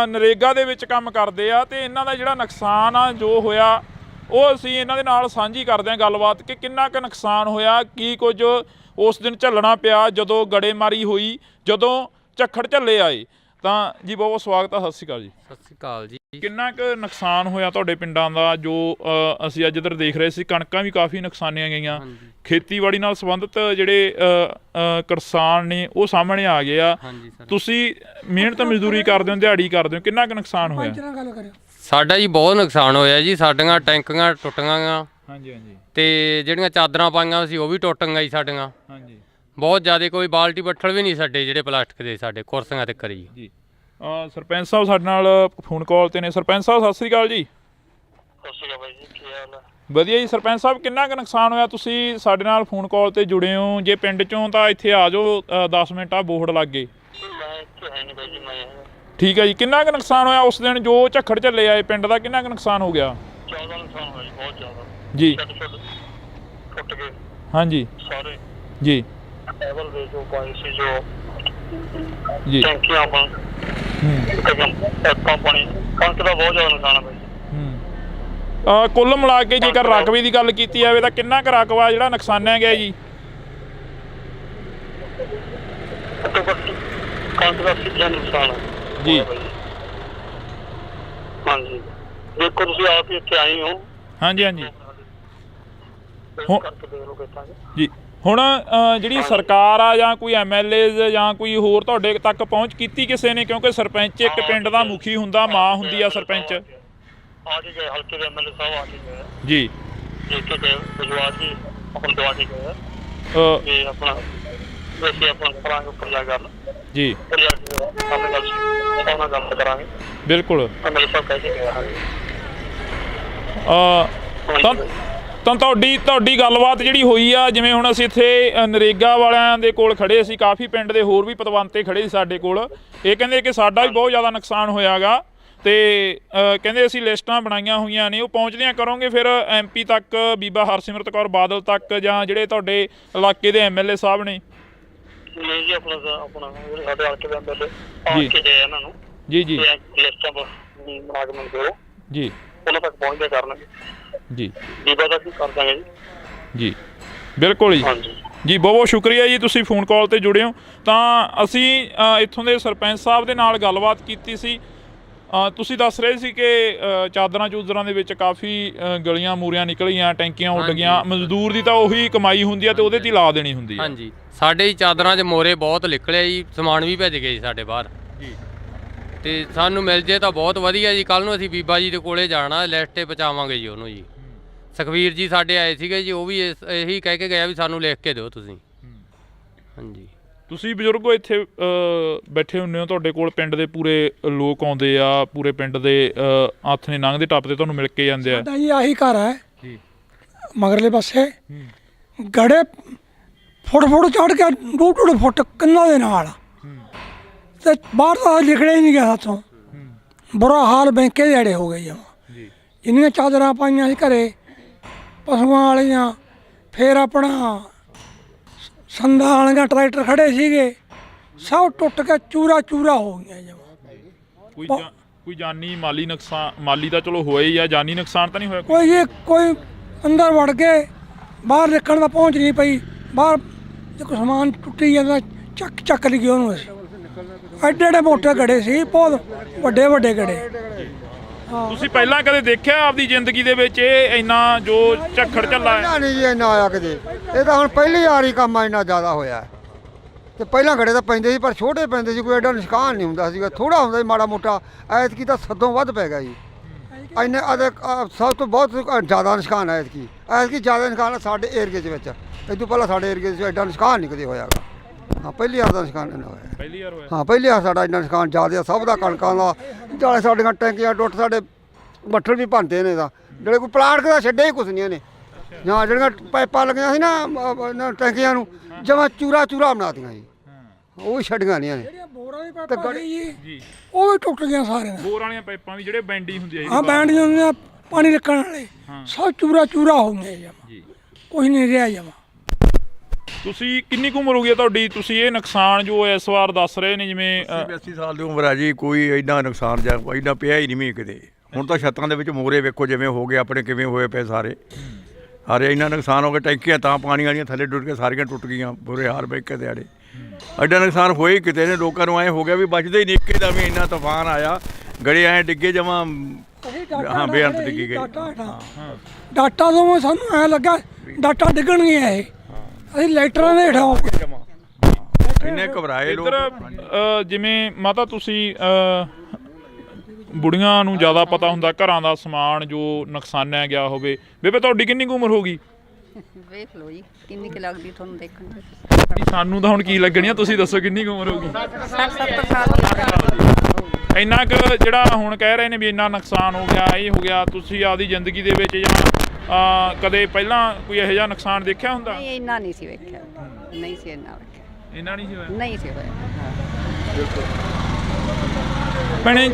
ਨਰੇਗਾ ਦੇ ਵਿੱਚ ਕੰਮ ਕਰਦੇ ਆ ਤੇ ਇਹਨਾਂ ਦਾ ਜਿਹੜਾ ਨੁਕਸਾਨ ਆ ਜੋ ਹੋਇਆ ਉਹ ਅਸੀਂ ਇਹਨਾਂ ਦੇ ਨਾਲ ਸਾਂਝੀ ਕਰਦੇ ਹਾਂ ਗੱਲਬਾਤ ਕਿ ਕਿੰਨਾ ਕੁ ਨੁਕਸਾਨ ਹੋਇਆ, ਕੀ ਕੁਝ ਉਸ ਦਿਨ ਝੱਲਣਾ ਪਿਆ ਜਦੋਂ ਗੜੇਮਾਰੀ ਹੋਈ, ਜਦੋਂ ਝੱਖੜ ਝੱਲੇ ਆਏ। ਤਾਂ ਜੀ ਬਹੁਤ ਬਹੁਤ ਸਵਾਗਤ ਆ। ਸਤਿ ਸ਼੍ਰੀ ਅਕਾਲ ਜੀ। ਸਤਿ ਸ਼੍ਰੀ ਅਕਾਲ ਜੀ। ਕਿੰਨਾ ਕੁ ਨੁਕਸਾਨ ਹੋਇਆ ਤੁਹਾਡੇ ਪਿੰਡਾਂ ਦਾ? ਜੋ ਅਸੀਂ ਅੱਜ ਇੱਧਰ ਦੇਖ ਰਹੇ ਸੀ, ਕਣਕਾਂ ਵੀ ਕਾਫੀ ਨੁਕਸਾਨੀਆਂ ਗਈਆਂ। ਖੇਤੀਬਾੜੀ ਨਾਲ ਸੰਬੰਧਿਤ ਜਿਹੜੇ ਕਿਸਾਨ ਨੇ ਉਹ ਸਾਹਮਣੇ ਆ ਗਏ ਆ। ਤੁਸੀਂ ਮਿਹਨਤ ਮਜ਼ਦੂਰੀ ਕਰਦੇ ਹੋ, ਦਿਹਾੜੀ ਕਰਦੇ ਹੋ, ਕਿੰਨਾ ਕੁ ਨੁਕਸਾਨ ਹੋਇਆ? ਸਾਡਾ ਜੀ ਬਹੁਤ ਨੁਕਸਾਨ ਹੋਇਆ ਜੀ। ਸਾਡੀਆਂ ਟੈਂਕੀਆਂ ਟੁੱਟ ਗਈਆਂ। ਹਾਂਜੀ ਹਾਂਜੀ। ਤੇ ਜਿਹੜੀਆਂ ਚਾਦਰਾਂ ਪਾਈਆਂ ਸੀ ਉਹ ਵੀ ਟੁੱਟ ਗਈਆਂ ਜੀ ਸਾਡੀਆਂ। ਹਾਂਜੀ। ਬਹੁਤ ਜ਼ਿਆਦਾ, ਕੋਈ ਬਾਲਟੀ ਬੱਠਲ ਵੀ ਨਹੀਂ ਸਾਡੇ ਜਿਹੜੇ ਪਲਾਸਟਿਕ ਦੇ, ਸਾਡੇ ਕੁਰਸੀਆਂ ਤੇ ਕਰੀ ਜੀ। ਸਰਪੰਚ ਸਾਹਿਬ ਸਾਡੇ ਨਾਲ ਫੋਨ ਕਾਲ ਤੇ ਨੇ। ਸਰਪੰਚ ਸਾਹਿਬ ਸਤਿ ਸ਼੍ਰੀ ਅਕਾਲ ਜੀ। ਸਤਿ ਸ਼੍ਰੀ ਅਕਾਲ ਬਾਈ ਜੀ, ਕੀ ਹਾਲ ਹੈ? ਵਧੀਆ ਜੀ। ਸਰਪੰਚ ਸਾਹਿਬ ਕਿੰਨਾ ਕੁ ਨੁਕਸਾਨ ਹੋਇਆ? ਤੁਸੀਂ ਸਾਡੇ ਨਾਲ ਫੋਨ ਕਾਲ ਤੇ ਜੁੜੇ ਹੋ, ਜੇ ਪਿੰਡ ਚੋਂ ਤਾਂ ਇੱਥੇ ਆ ਜਾਓ, 10 ਮਿੰਟ ਆ ਬੋਰਡ ਲੱਗ ਗਏ। ਮੈਂ ਇੱਥੇ ਹੈ ਨਹੀਂ ਬਾਈ ਜੀ, ਮੈਂ ਠੀਕ ਹੈ ਜੀ। ਕਿੰਨਾ ਕੁ ਨੁਕਸਾਨ ਹੋਇਆ ਉਸ ਦਿਨ ਜੋ ਝੱਖੜ ਝੱਲੇ ਆਏ ਪਿੰਡ ਦਾ? ਕਿੰਨਾ ਕੁ ਨੁਕਸਾਨ ਹੋ ਗਿਆ? ਜ਼ਿਆਦਾ ਨੁਕਸਾਨ ਹੋਇਆ ਜੀ, ਬਹੁਤ ਜ਼ਿਆਦਾ ਜੀ। ਟੁੱਟ ਗਏ ਹਾਂਜੀ ਸਾਰੇ ਜੀ। ਐਵਰ ਦੇ ਜੋ ਪਾਣੀ ਸੀ, ਜੋ ਜੀ। ਟੈਂਕੀਆਂ ਪਾਣੀ, ਕਣਕ ਦਾ ਬਹੁਤ ਜ਼ਿਆਦਾ ਨੁਕਸਾਨ ਹੈ ਬਾਈ ਜੀ। ਕੁੱਲ ਮਿਲਾ ਕੇ ਜੇਕਰ ਰਕਬੇ ਦੀ ਗੱਲ ਕੀਤੀ ਜਾਵੇ ਤਾਂ ਕਿੰਨਾ ਕੁ ਰਕਬਾ ਜਿਹੜਾ ਨੁਕਸਾਨਿਆ ਗਿਆ ਜੀ? ਘੱਟੋ ਘੱਟ ਕਣਕ ਦਾ 80% ਨੁਕਸਾਨ ਹੈ ਜੀ। ਹਾਂਜੀ, ਦੇਖੋ ਤੁਸੀਂ ਆਪ ਹੀ ਇੱਥੇ ਆਏ ਹੋ। ਹਾਂਜੀ ਹਾਂਜੀ ਕਰਕੇ ਦੇਖ ਲਓ ਕਿੱਦਾਂ ਜੀ। ਹੁਣ ਜਿਹੜੀ ਸਰਕਾਰ ਆ ਜਾਂ ਕੋਈ MLA ਜਾਂ ਕੋਈ ਹੋਰ ਤੁਹਾਡੇ ਤੱਕ ਪਹੁੰਚ ਕੀਤੀ ਕਿਸੇ ਨੇ? ਕਿਉਂਕਿ ਸਰਪੰਚ ਇੱਕ ਪਿੰਡ ਦਾ ਮੁਖੀ ਹੁੰਦਾ, ਮਾਂ ਹੁੰਦੀ ਆ ਸਰਪੰਚ। ਆ ਕੇ ਗਏ, ਹਲਕੇ ਦੇ MLA ਸਾਹਿਬ ਆ ਕੇ ਗਏ ਜੀ। ਦੇਖ ਕੇ ਗਏ, ਵਿਜਵਾਰ ਜੀ ਆਪਣਾ ਦਵਾ ਕੇ ਗਏ ਤੇ ਆਪਣਾ ਵੈਸੇ ਆਪਣਾ ਕਰਾਂਗੇ ਉੱਪਰ ਜਾ ਗੱਲ ਜੀ। ਉੱਪਰ ਜਾ ਕੇ ਆਪਣੇ ਗੱਲ ਕਰਾਂਗੇ। ਬਿਲਕੁਲ। MLA ਸਾਹਿਬ ਕਹਿ ਕੇ ਗਏ। ਤਾਂ ਤੁਹਾਡੀ ਗੱਲਬਾਤ ਜਿਹੜੀ ਹੋਈ ਆ, ਜਿਵੇਂ ਹੁਣ ਅਸੀਂ ਇੱਥੇ ਨਰੇਗਾ ਵਾਲਿਆਂ ਦੇ ਕੋਲ ਖੜੇ ਸੀ, ਕਾਫੀ ਪਿੰਡ ਦੇ ਹੋਰ ਵੀ ਪਤਵੰਤੇ ਖੜੇ ਸੀ ਸਾਡੇ ਕੋਲ। ਇਹ ਕਹਿੰਦੇ ਕਿ ਸਾਡਾ ਵੀ ਬਹੁਤ ਜ਼ਿਆਦਾ ਨੁਕਸਾਨ ਹੋਇਆਗਾ ਤੇ ਕਹਿੰਦੇ ਅਸੀਂ ਲਿਸਟਾਂ ਬਣਾਈਆਂ ਹੋਈਆਂ ਨੇ, ਉਹ ਪਹੁੰਚਦੀਆਂ ਕਰੋਗੇ ਫਿਰ MP ਤੱਕ, ਬੀਬਾ ਹਰਸਿਮਰਤ ਕੌਰ ਬਾਦਲ ਤੱਕ, ਜਾਂ ਜਿਹੜੇ ਤੁਹਾਡੇ ਇਲਾਕੇ ਦੇ MLA ਸਾਹਿਬ ਨੇ? ਨਹੀਂ ਜੀ, ਆਪਣਾ ਸਾਡੇ ਹਲਕੇ ਦੇ MLA ਆ ਕੇ ਗਏ ਇਹਨਾਂ ਨੂੰ। ਜੀ ਜੀ। ਲਿਸਟਾਂ ਬਣਾ ਕੇ ਮੈਨੂੰ ਦਿਓ ਜੀ। ਉਹਨਾਂ ਤੱਕ ਪਹੁੰਚਦੇ ਕਰਨਗੇ ਜੀ। ਬੀਬਾ ਦਾ ਕੀ ਕਰ ਦਾਂਗੇ ਜੀ। ਜੀ ਬਿਲਕੁਲ ਜੀ। ਜੀ ਬਹੁਤ ਬਹੁਤ ਸ਼ੁਕਰੀਆ ਜੀ, ਤੁਸੀਂ ਫੋਨ ਕਾਲ ਤੇ ਜੁੜੇ ਹੋ। ਤਾਂ ਅਸੀਂ ਇੱਥੋਂ ਦੇ ਸਰਪੰਚ ਸਾਹਿਬ ਦੇ ਨਾਲ ਗੱਲਬਾਤ ਕੀਤੀ ਸੀ। ਤੁਸੀਂ ਦੱਸ ਰਹੇ ਸੀ ਕਿ ਚਾਦਰਾਂ ਚੂਦਰਾਂ ਦੇ ਵਿੱਚ ਕਾਫੀ ਗਲੀਆਂ ਮੂਰੀਆਂ ਨਿਕਲੀਆਂ, ਟੈਂਕੀਆਂ ਉੱਡ ਗਈਆਂ। ਮਜ਼ਦੂਰ ਦੀ ਤਾਂ ਉਹੀ ਕਮਾਈ ਹੁੰਦੀ ਆ ਤੇ ਉਹਦੇ 'ਤੇ ਹੀ ਲਾ ਦੇਣੀ ਹੁੰਦੀ ਆ। ਹਾਂਜੀ, ਸਾਡੇ ਹੀ ਚਾਦਰਾਂ 'ਚ ਮੋਰੇ ਬਹੁਤ ਨਿਕਲੇ ਜੀ, ਸਮਾਨ ਵੀ ਭੇਜ ਗਏ ਜੀ ਸਾਡੇ ਬਾਹਰ ਜੀ। ਤੇ ਸਾਨੂੰ ਮਿਲ ਜੇ ਤਾਂ ਬਹੁਤ ਵਧੀਆ ਜੀ। ਕੱਲ ਨੂੰ ਅਸੀਂ ਬੀਬਾ ਜੀ ਦੇ ਕੋਲੇ ਜਾਣਾ, ਲਿਸਟ 'ਤੇ ਪਹੁੰਚਾਵਾਂਗੇ ਜੀ ਉਹਨੂੰ ਜੀ। ਸੁਖਵੀਰ ਜੀ ਸਾਡੇ ਆਏ ਸੀਗੇ ਜੀ, ਉਹ ਵੀ ਇਹੀ ਕਹਿ ਕੇ ਗਿਆ ਵੀ ਸਾਨੂੰ ਲਿਖ ਕੇ ਦਿਓ ਤੁਸੀਂ। ਹਾਂਜੀ, ਤੁਸੀਂ ਬਜ਼ੁਰਗੋ ਇੱਥੇ ਬੈਠੇ ਹੁੰਦੇ ਹੋ, ਤੁਹਾਡੇ ਕੋਲ ਪਿੰਡ ਦੇ ਪੂਰੇ ਲੋਕ ਆਉਂਦੇ ਆ, ਪੂਰੇ ਪਿੰਡ ਦੇ ਹੱਥ ਨੇ ਲੰਘਦੇ ਟੱਪਦੇ ਤੁਹਾਨੂੰ ਮਿਲ ਕੇ ਜਾਂਦੇ ਆ। ਸਾਡਾ ਜੀ ਆਹੀ ਘਰ ਹੈ ਜੀ, ਮਗਰਲੇ ਪਾਸੇ ਗੜੇ ਫੁੱਟ ਚੜ ਕੇ 2-2 ਫੁੱਟ ਕੰਨਾਂ ਦੇ ਨਾਲ ਤੇ ਬਾਹਰ ਤਾਂ ਨਿਕਲਿਆ ਹੀ ਨਹੀਂ ਗਿਆ ਸਾਥੋਂ। ਬੁਰਾ ਹਾਲ ਬੈਂਕੇ ਦੇ ਅੜੇ ਹੋ ਗਏ ਜਮਾਂ। ਜੀ, ਇੰਨੀਆਂ ਚਾਦਰਾਂ ਪਾਈਆਂ ਸੀ ਘਰੇ ਪਸ਼ੂਆਂ ਵਾਲੀਆਂ, ਫਿਰ ਆਪਣਾ ਸੰਦਾਂ ਵਾਲੀਆਂ ਟਰੈਕਟਰ ਖੜੇ ਸੀਗੇ, ਸਭ ਟੁੱਟ ਕੇ ਚੂਰਾ ਚੂਰਾ ਹੋ ਗਈਆਂ ਜਮਾਂ। ਕੋਈ ਜਾਨੀ ਮਾਲੀ ਨੁਕਸਾਨ? ਮਾਲੀ ਤਾਂ ਚਲੋ ਹੋਇਆ ਹੀ ਆ, ਜਾਨੀ ਨੁਕਸਾਨ ਤਾਂ ਨਹੀਂ ਹੋਇਆ? ਕੋਈ ਅੰਦਰ ਵੜ ਕੇ ਬਾਹਰ ਨਿਕਲਣ ਦਾ ਪਹੁੰਚ ਨਹੀਂ ਪਈ। ਬਾਹਰ ਜੇ ਕੋਈ ਸਮਾਨ ਟੁੱਟੀ ਜਾਂਦਾ ਚੱਕ ਲਈ ਉਹਨੂੰ। ਅਸੀਂ ਐਡੇ ਐਡੇ ਮੋਟੇ ਗੜੇ ਸੀ, ਬਹੁਤ ਵੱਡੇ ਵੱਡੇ ਗੜੇ। ਤੁਸੀਂ ਪਹਿਲਾਂ ਕਦੇ ਦੇਖਿਆ ਆਪਦੀ ਜ਼ਿੰਦਗੀ ਦੇ ਵਿੱਚ ਇਹ ਇੰਨਾ ਜੋ ਝੱਖੜ ਝੱਲਾ ਹੈ? ਨਹੀਂ ਜੀ, ਇੰਨਾ ਆਇਆ ਕਿਤੇ। ਇਹ ਤਾਂ ਹੁਣ ਪਹਿਲੀ ਵਾਰੀ ਕੰਮ ਇੰਨਾ ਜ਼ਿਆਦਾ ਹੋਇਆ ਤੇ ਪਹਿਲਾਂ ਗੜੇ ਤਾਂ ਪੈਂਦੇ ਸੀ ਪਰ ਛੋਟੇ ਪੈਂਦੇ ਸੀ, ਕੋਈ ਐਡਾ ਨੁਕਸਾਨ ਨਹੀਂ ਹੁੰਦਾ ਸੀਗਾ, ਥੋੜਾ ਹੁੰਦਾ ਸੀ ਮਾੜਾ ਮੋਟਾ। ਐਤਕੀ ਤਾਂ ਸਦੋਂ ਵੱਧ ਪੈ ਗਿਆ ਜੀ। ਇੰਨੇ ਸਭ ਤੋਂ ਬਹੁਤ ਜ਼ਿਆਦਾ ਨੁਕਸਾਨ ਐਤਕੀ ਜ਼ਿਆਦਾ ਨੁਕਸਾਨ ਸਾਡੇ ਏਰੀਏ ਦੇ ਵਿੱਚ। ਇਹ ਤੋਂ ਪਹਿਲਾਂ ਸਾਡੇ ਏਰੀਏ 'ਚ ਐਡਾ ਨੁਕਸਾਨ ਨਹੀਂ ਕਦੇ ਹੋਇਆਗਾ। ਹਾਂ, ਪਹਿਲੀ ਵਾਰ ਦਾ ਨੁਕਸਾਨ ਇੰਨਾ ਹੋਇਆ। ਪਹਿਲੀ ਵਾਰ ਹੋਇਆ? ਹਾਂ, ਪਹਿਲੀ ਵਾਰ ਸਾਡਾ ਇੰਨਾ ਨੁਕਸਾਨ ਜ਼ਿਆਦਾ ਸਭ ਦਾ, ਕਣਕਾਂ ਦਾ, ਨਾਲੇ ਸਾਡੀਆਂ ਟੈਂਕੀਆਂ ਟੁੱਟ, ਸਾਡੇ ਬੱਠਲ ਵੀ ਭੰਨਦੇ ਨੇ। ਤਾਂ ਜਿਹੜੇ ਕੋਈ ਪਲਾਟ ਦਾ ਛੱਡਿਆ ਹੀ ਕੁਛ ਨਹੀਂ ਇਹਨੇ। ਜਾਂ ਜਿਹੜੀਆਂ ਪਾਈਪਾਂ ਲੱਗੀਆਂ ਸੀ ਨਾ ਟੈਂਕੀਆਂ ਨੂੰ, ਜਮਾਂ ਚੂਰਾ ਬਣਾਤੀਆਂ ਜੀ, ਉਹ ਵੀ ਛੱਡੀਆਂ ਨਹੀਂ ਇਹਨੇ। ਬੋਰਾਂ ਦੀ ਪਾਈਪਾਂ ਜੀ ਉਹ ਵੀ ਟੁੱਟ ਗਈਆਂ ਸਾਰੀਆਂ। ਬੋਰ ਵਾਲੀਆਂ ਪਾਈਪਾਂ ਵੀ ਜਿਹੜੇ ਬੈਂਡੀ ਹੁੰਦੀ ਆ? ਹਾਂ, ਬੈਂਡ ਹੁੰਦੀਆਂ ਪਾਣੀ ਰੱਖਣ ਵਾਲੇ, ਸਭ ਚੂਰਾ ਹੋ ਗਏ ਜਮਾਂ, ਕੁਝ ਨਹੀਂ ਰਿਹਾ ਜਮਾਂ। ਤੁਸੀਂ ਕਿੰਨੀ ਕੁ ਉਮਰ ਹੋ ਗਈ ਤੁਹਾਡੀ? ਤੁਸੀਂ ਇਹ ਨੁਕਸਾਨ ਜੋ ਇਸ ਵਾਰ ਦੱਸ ਰਹੇ ਨੇ, ਜਿਵੇਂ 80 ਸਾਲ ਦੀ ਉਮਰ ਆ ਜੀ, ਕੋਈ ਇੰਨਾ ਨੁਕਸਾਨ ਜਾਂ ਇੰਨਾ ਪਿਆ ਹੀ ਨਹੀਂ ਮੀਂਹ ਕਿਤੇ। ਹੁਣ ਤਾਂ ਛੱਤਾਂ ਦੇ ਵਿੱਚ ਮੋਰੇ ਵੇਖੋ ਜਿਵੇਂ ਹੋ ਗਏ ਆਪਣੇ, ਕਿਵੇਂ ਹੋਏ ਪਏ ਸਾਰੇ ਇੰਨਾ ਨੁਕਸਾਨ ਹੋ ਗਿਆ। ਟੈਂਕੀਆਂ ਤਾਂ ਪਾਣੀ ਵਾਲੀਆਂ ਥੱਲੇ ਡੁੱਟ ਕੇ ਸਾਰੀਆਂ ਟੁੱਟ ਗਈਆਂ, ਬੁਰੇ ਹਾਲ ਬੈਂਕੇ ਦੇ ਆੜੇ। ਐਡਾ ਨੁਕਸਾਨ ਹੋਇਆ ਹੀ ਕਿਤੇ ਨੇ। ਲੋਕਾਂ ਨੂੰ ਐਂ ਹੋ ਗਿਆ ਵੀ ਬਚਦੇ ਹੀ ਨਹੀਂ, ਇੱਕੇ ਦਾ ਵੀ ਇੰਨਾ ਤੂਫਾਨ ਆਇਆ, ਗੜੇ ਐਂ ਡਿੱਗੇ ਜਮਾਂ। ਹਾਂ, ਬੇਅੰਤ ਡਿੱਗੀ ਗਈ। ਡਾਟਾ ਤੋਂ ਸਾਨੂੰ ਐਂ ਲੱਗਾ ਡਾਟਾ ਡਿੱਗਣਗੀਆਂ ਇਹ, ਅਸੀਂ ਲਾਈਟਰਾਂ ਦੇ ਹੇਠਾਂ ਇੰਨੇ ਘਬਰਾਏ ਲੋਕ। ਇੱਧਰ ਜਿਵੇਂ ਮਾਤਾ ਤੁਸੀਂ ਬੁੜੀਆਂ ਨੂੰ ਜ਼ਿਆਦਾ ਪਤਾ ਹੁੰਦਾ ਘਰਾਂ ਦਾ ਸਮਾਨ ਜੋ ਨੁਕਸਾਨਿਆ ਗਿਆ ਹੋਵੇ। ਬੇਬੇ ਤੁਹਾਡੀ ਕਿੰਨੀ ਕੁ ਉਮਰ ਹੋ ਗਈ? ਵੇਖ ਲਓ ਜੀ ਕਿੰਨੀ ਕੁ ਲੱਗਦੀ ਤੁਹਾਨੂੰ ਦੇਖਣ ਵਿੱਚ। ਸਾਨੂੰ ਤਾਂ ਹੁਣ ਕੀ ਲੱਗਣੀ ਆ, ਤੁਸੀਂ ਦੱਸੋ ਕਿੰਨੀ ਕੁ ਉਮਰ ਹੋ ਗਈ? 60-70 ਸਾਲ। ਇੰਨਾ ਕੁ ਜਿਹੜਾ ਹੁਣ ਕਹਿ ਰਹੇ ਨੇ ਵੀ ਇੰਨਾ ਨੁਕਸਾਨ ਹੋ ਗਿਆ, ਇਹ ਹੋ ਗਿਆ, ਤੁਸੀਂ ਆਪਦੀ ਜ਼ਿੰਦਗੀ ਦੇ ਵਿੱਚ ਜਾਂ ਕਦੇ ਪਹਿਲਾਂ ਕੋਈ ਇਹੋ ਜਿਹਾ ਨੁਕਸਾਨ ਦੇਖਿਆ ਹੁੰਦਾ? ਨਹੀਂ, ਇੰਨਾ ਨਹੀਂ ਸੀ ਵੇਖਿਆ, ਨਹੀਂ ਸੀ ਇੰਨਾ ਵੇਖਿਆ, ਇੰਨਾ ਨਹੀਂ ਸੀ ਹੋਇਆ? ਨਹੀਂ ਸੀ ਹੋਇਆ। ਭੈਣੇ,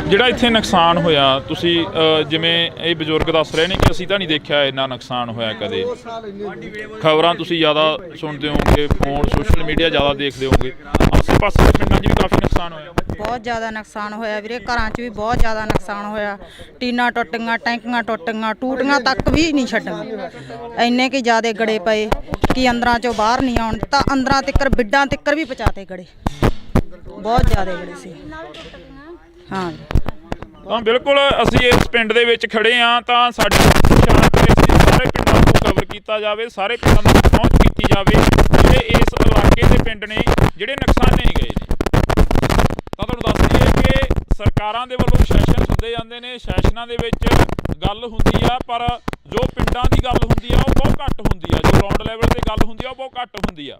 ਜਿਹੜਾ ਇੱਥੇ ਨੁਕਸਾਨ ਹੋਇਆ, ਤੁਸੀਂ ਜਿਵੇਂ ਇਹ ਬਜ਼ੁਰਗ ਦੱਸ ਰਹੇ ਨੇ ਕਿ ਅਸੀਂ ਤਾਂ ਨਹੀਂ ਦੇਖਿਆ ਇੰਨਾ ਨੁਕਸਾਨ ਹੋਇਆ ਕਦੇ। ਖਬਰਾਂ ਤੁਸੀਂ ਜ਼ਿਆਦਾ ਸੁਣਦੇ ਹੋਵੋਗੇ, ਫੋਨ ਸੋਸ਼ਲ ਮੀਡੀਆ ਜ਼ਿਆਦਾ ਦੇਖਦੇ ਹੋਵੋਗੇ, ਆਸੇ ਪਾਸੇ ਦੇ ਪਿੰਡਾਂ 'ਚ ਵੀ ਕਾਫੀ ਨੁਕਸਾਨ ਹੋਇਆ? ਬਹੁਤ ਜ਼ਿਆਦਾ ਨੁਕਸਾਨ ਹੋਇਆ ਵੀਰੇ, ਘਰਾਂ 'ਚ ਵੀ ਬਹੁਤ ਜ਼ਿਆਦਾ ਨੁਕਸਾਨ ਹੋਇਆ। ਟੀਨਾਂ ਟੁੱਟ ਗਈਆਂ, ਟੈਂਕੀਆਂ ਟੁੱਟ ਗਈਆਂ, ਟੂਟੀਆਂ ਤੱਕ ਵੀ ਨਹੀਂ ਛੱਡੀਆਂ। ਇੰਨੇ ਕਿ ਜ਼ਿਆਦਾ ਗੜੇ ਪਏ ਕਿ ਅੰਦਰਾਂ 'ਚੋਂ ਬਾਹਰ ਨਹੀਂ ਆਉਣ ਤਾਂ ਅੰਦਰਾਂ ਤੱਕ, ਬਿੱਡਾਂ ਤੱਕ ਵੀ ਪਹੁੰਚਾਤੇ ਗੜੇ, ਬਹੁਤ ਜ਼ਿਆਦਾ ਗੜੇ ਸੀ। ਹਾਂ, ਤਾਂ ਬਿਲਕੁਲ ਅਸੀਂ ਇਸ ਪਿੰਡ ਦੇ ਵਿੱਚ ਖੜੇ ਹਾਂ, ਤਾਂ ਸਾਡੀ ਪਛਾਣ ਕਰੇ ਸਾਰੇ ਪਿੰਡਾਂ ਨੂੰ ਕਵਰ ਕੀਤਾ ਜਾਵੇ, ਸਾਰੇ ਪਿੰਡਾਂ ਨੂੰ ਪਹੁੰਚ ਕੀਤੀ ਜਾਵੇ ਜਿਹੜੇ ਇਸ ਇਲਾਕੇ ਦੇ ਪਿੰਡ ਨੇ ਜਿਹੜੇ ਨੁਕਸਾਨੇ ਗਏ ਨੇ। ਤਾਂ ਤੁਹਾਨੂੰ ਦੱਸ ਦਈਏ ਕਿ ਸਰਕਾਰਾਂ ਦੇ ਵੱਲੋਂ ਸੈਸ਼ਨ ਹੁੰਦੇ ਜਾਂਦੇ ਨੇ, ਸੈਸ਼ਨਾਂ ਦੇ ਵਿੱਚ ਗੱਲ ਹੁੰਦੀ ਆ, ਪਰ ਜੋ ਪਿੰਡਾਂ ਦੀ ਗੱਲ ਹੁੰਦੀ ਆ ਉਹ ਬਹੁਤ ਘੱਟ ਹੁੰਦੀ ਆ, ਜੋ ਗਰਾਊਂਡ ਲੈਵਲ ਤੇ ਗੱਲ ਹੁੰਦੀ ਆ ਉਹ ਬਹੁਤ ਘੱਟ ਹੁੰਦੀ ਆ।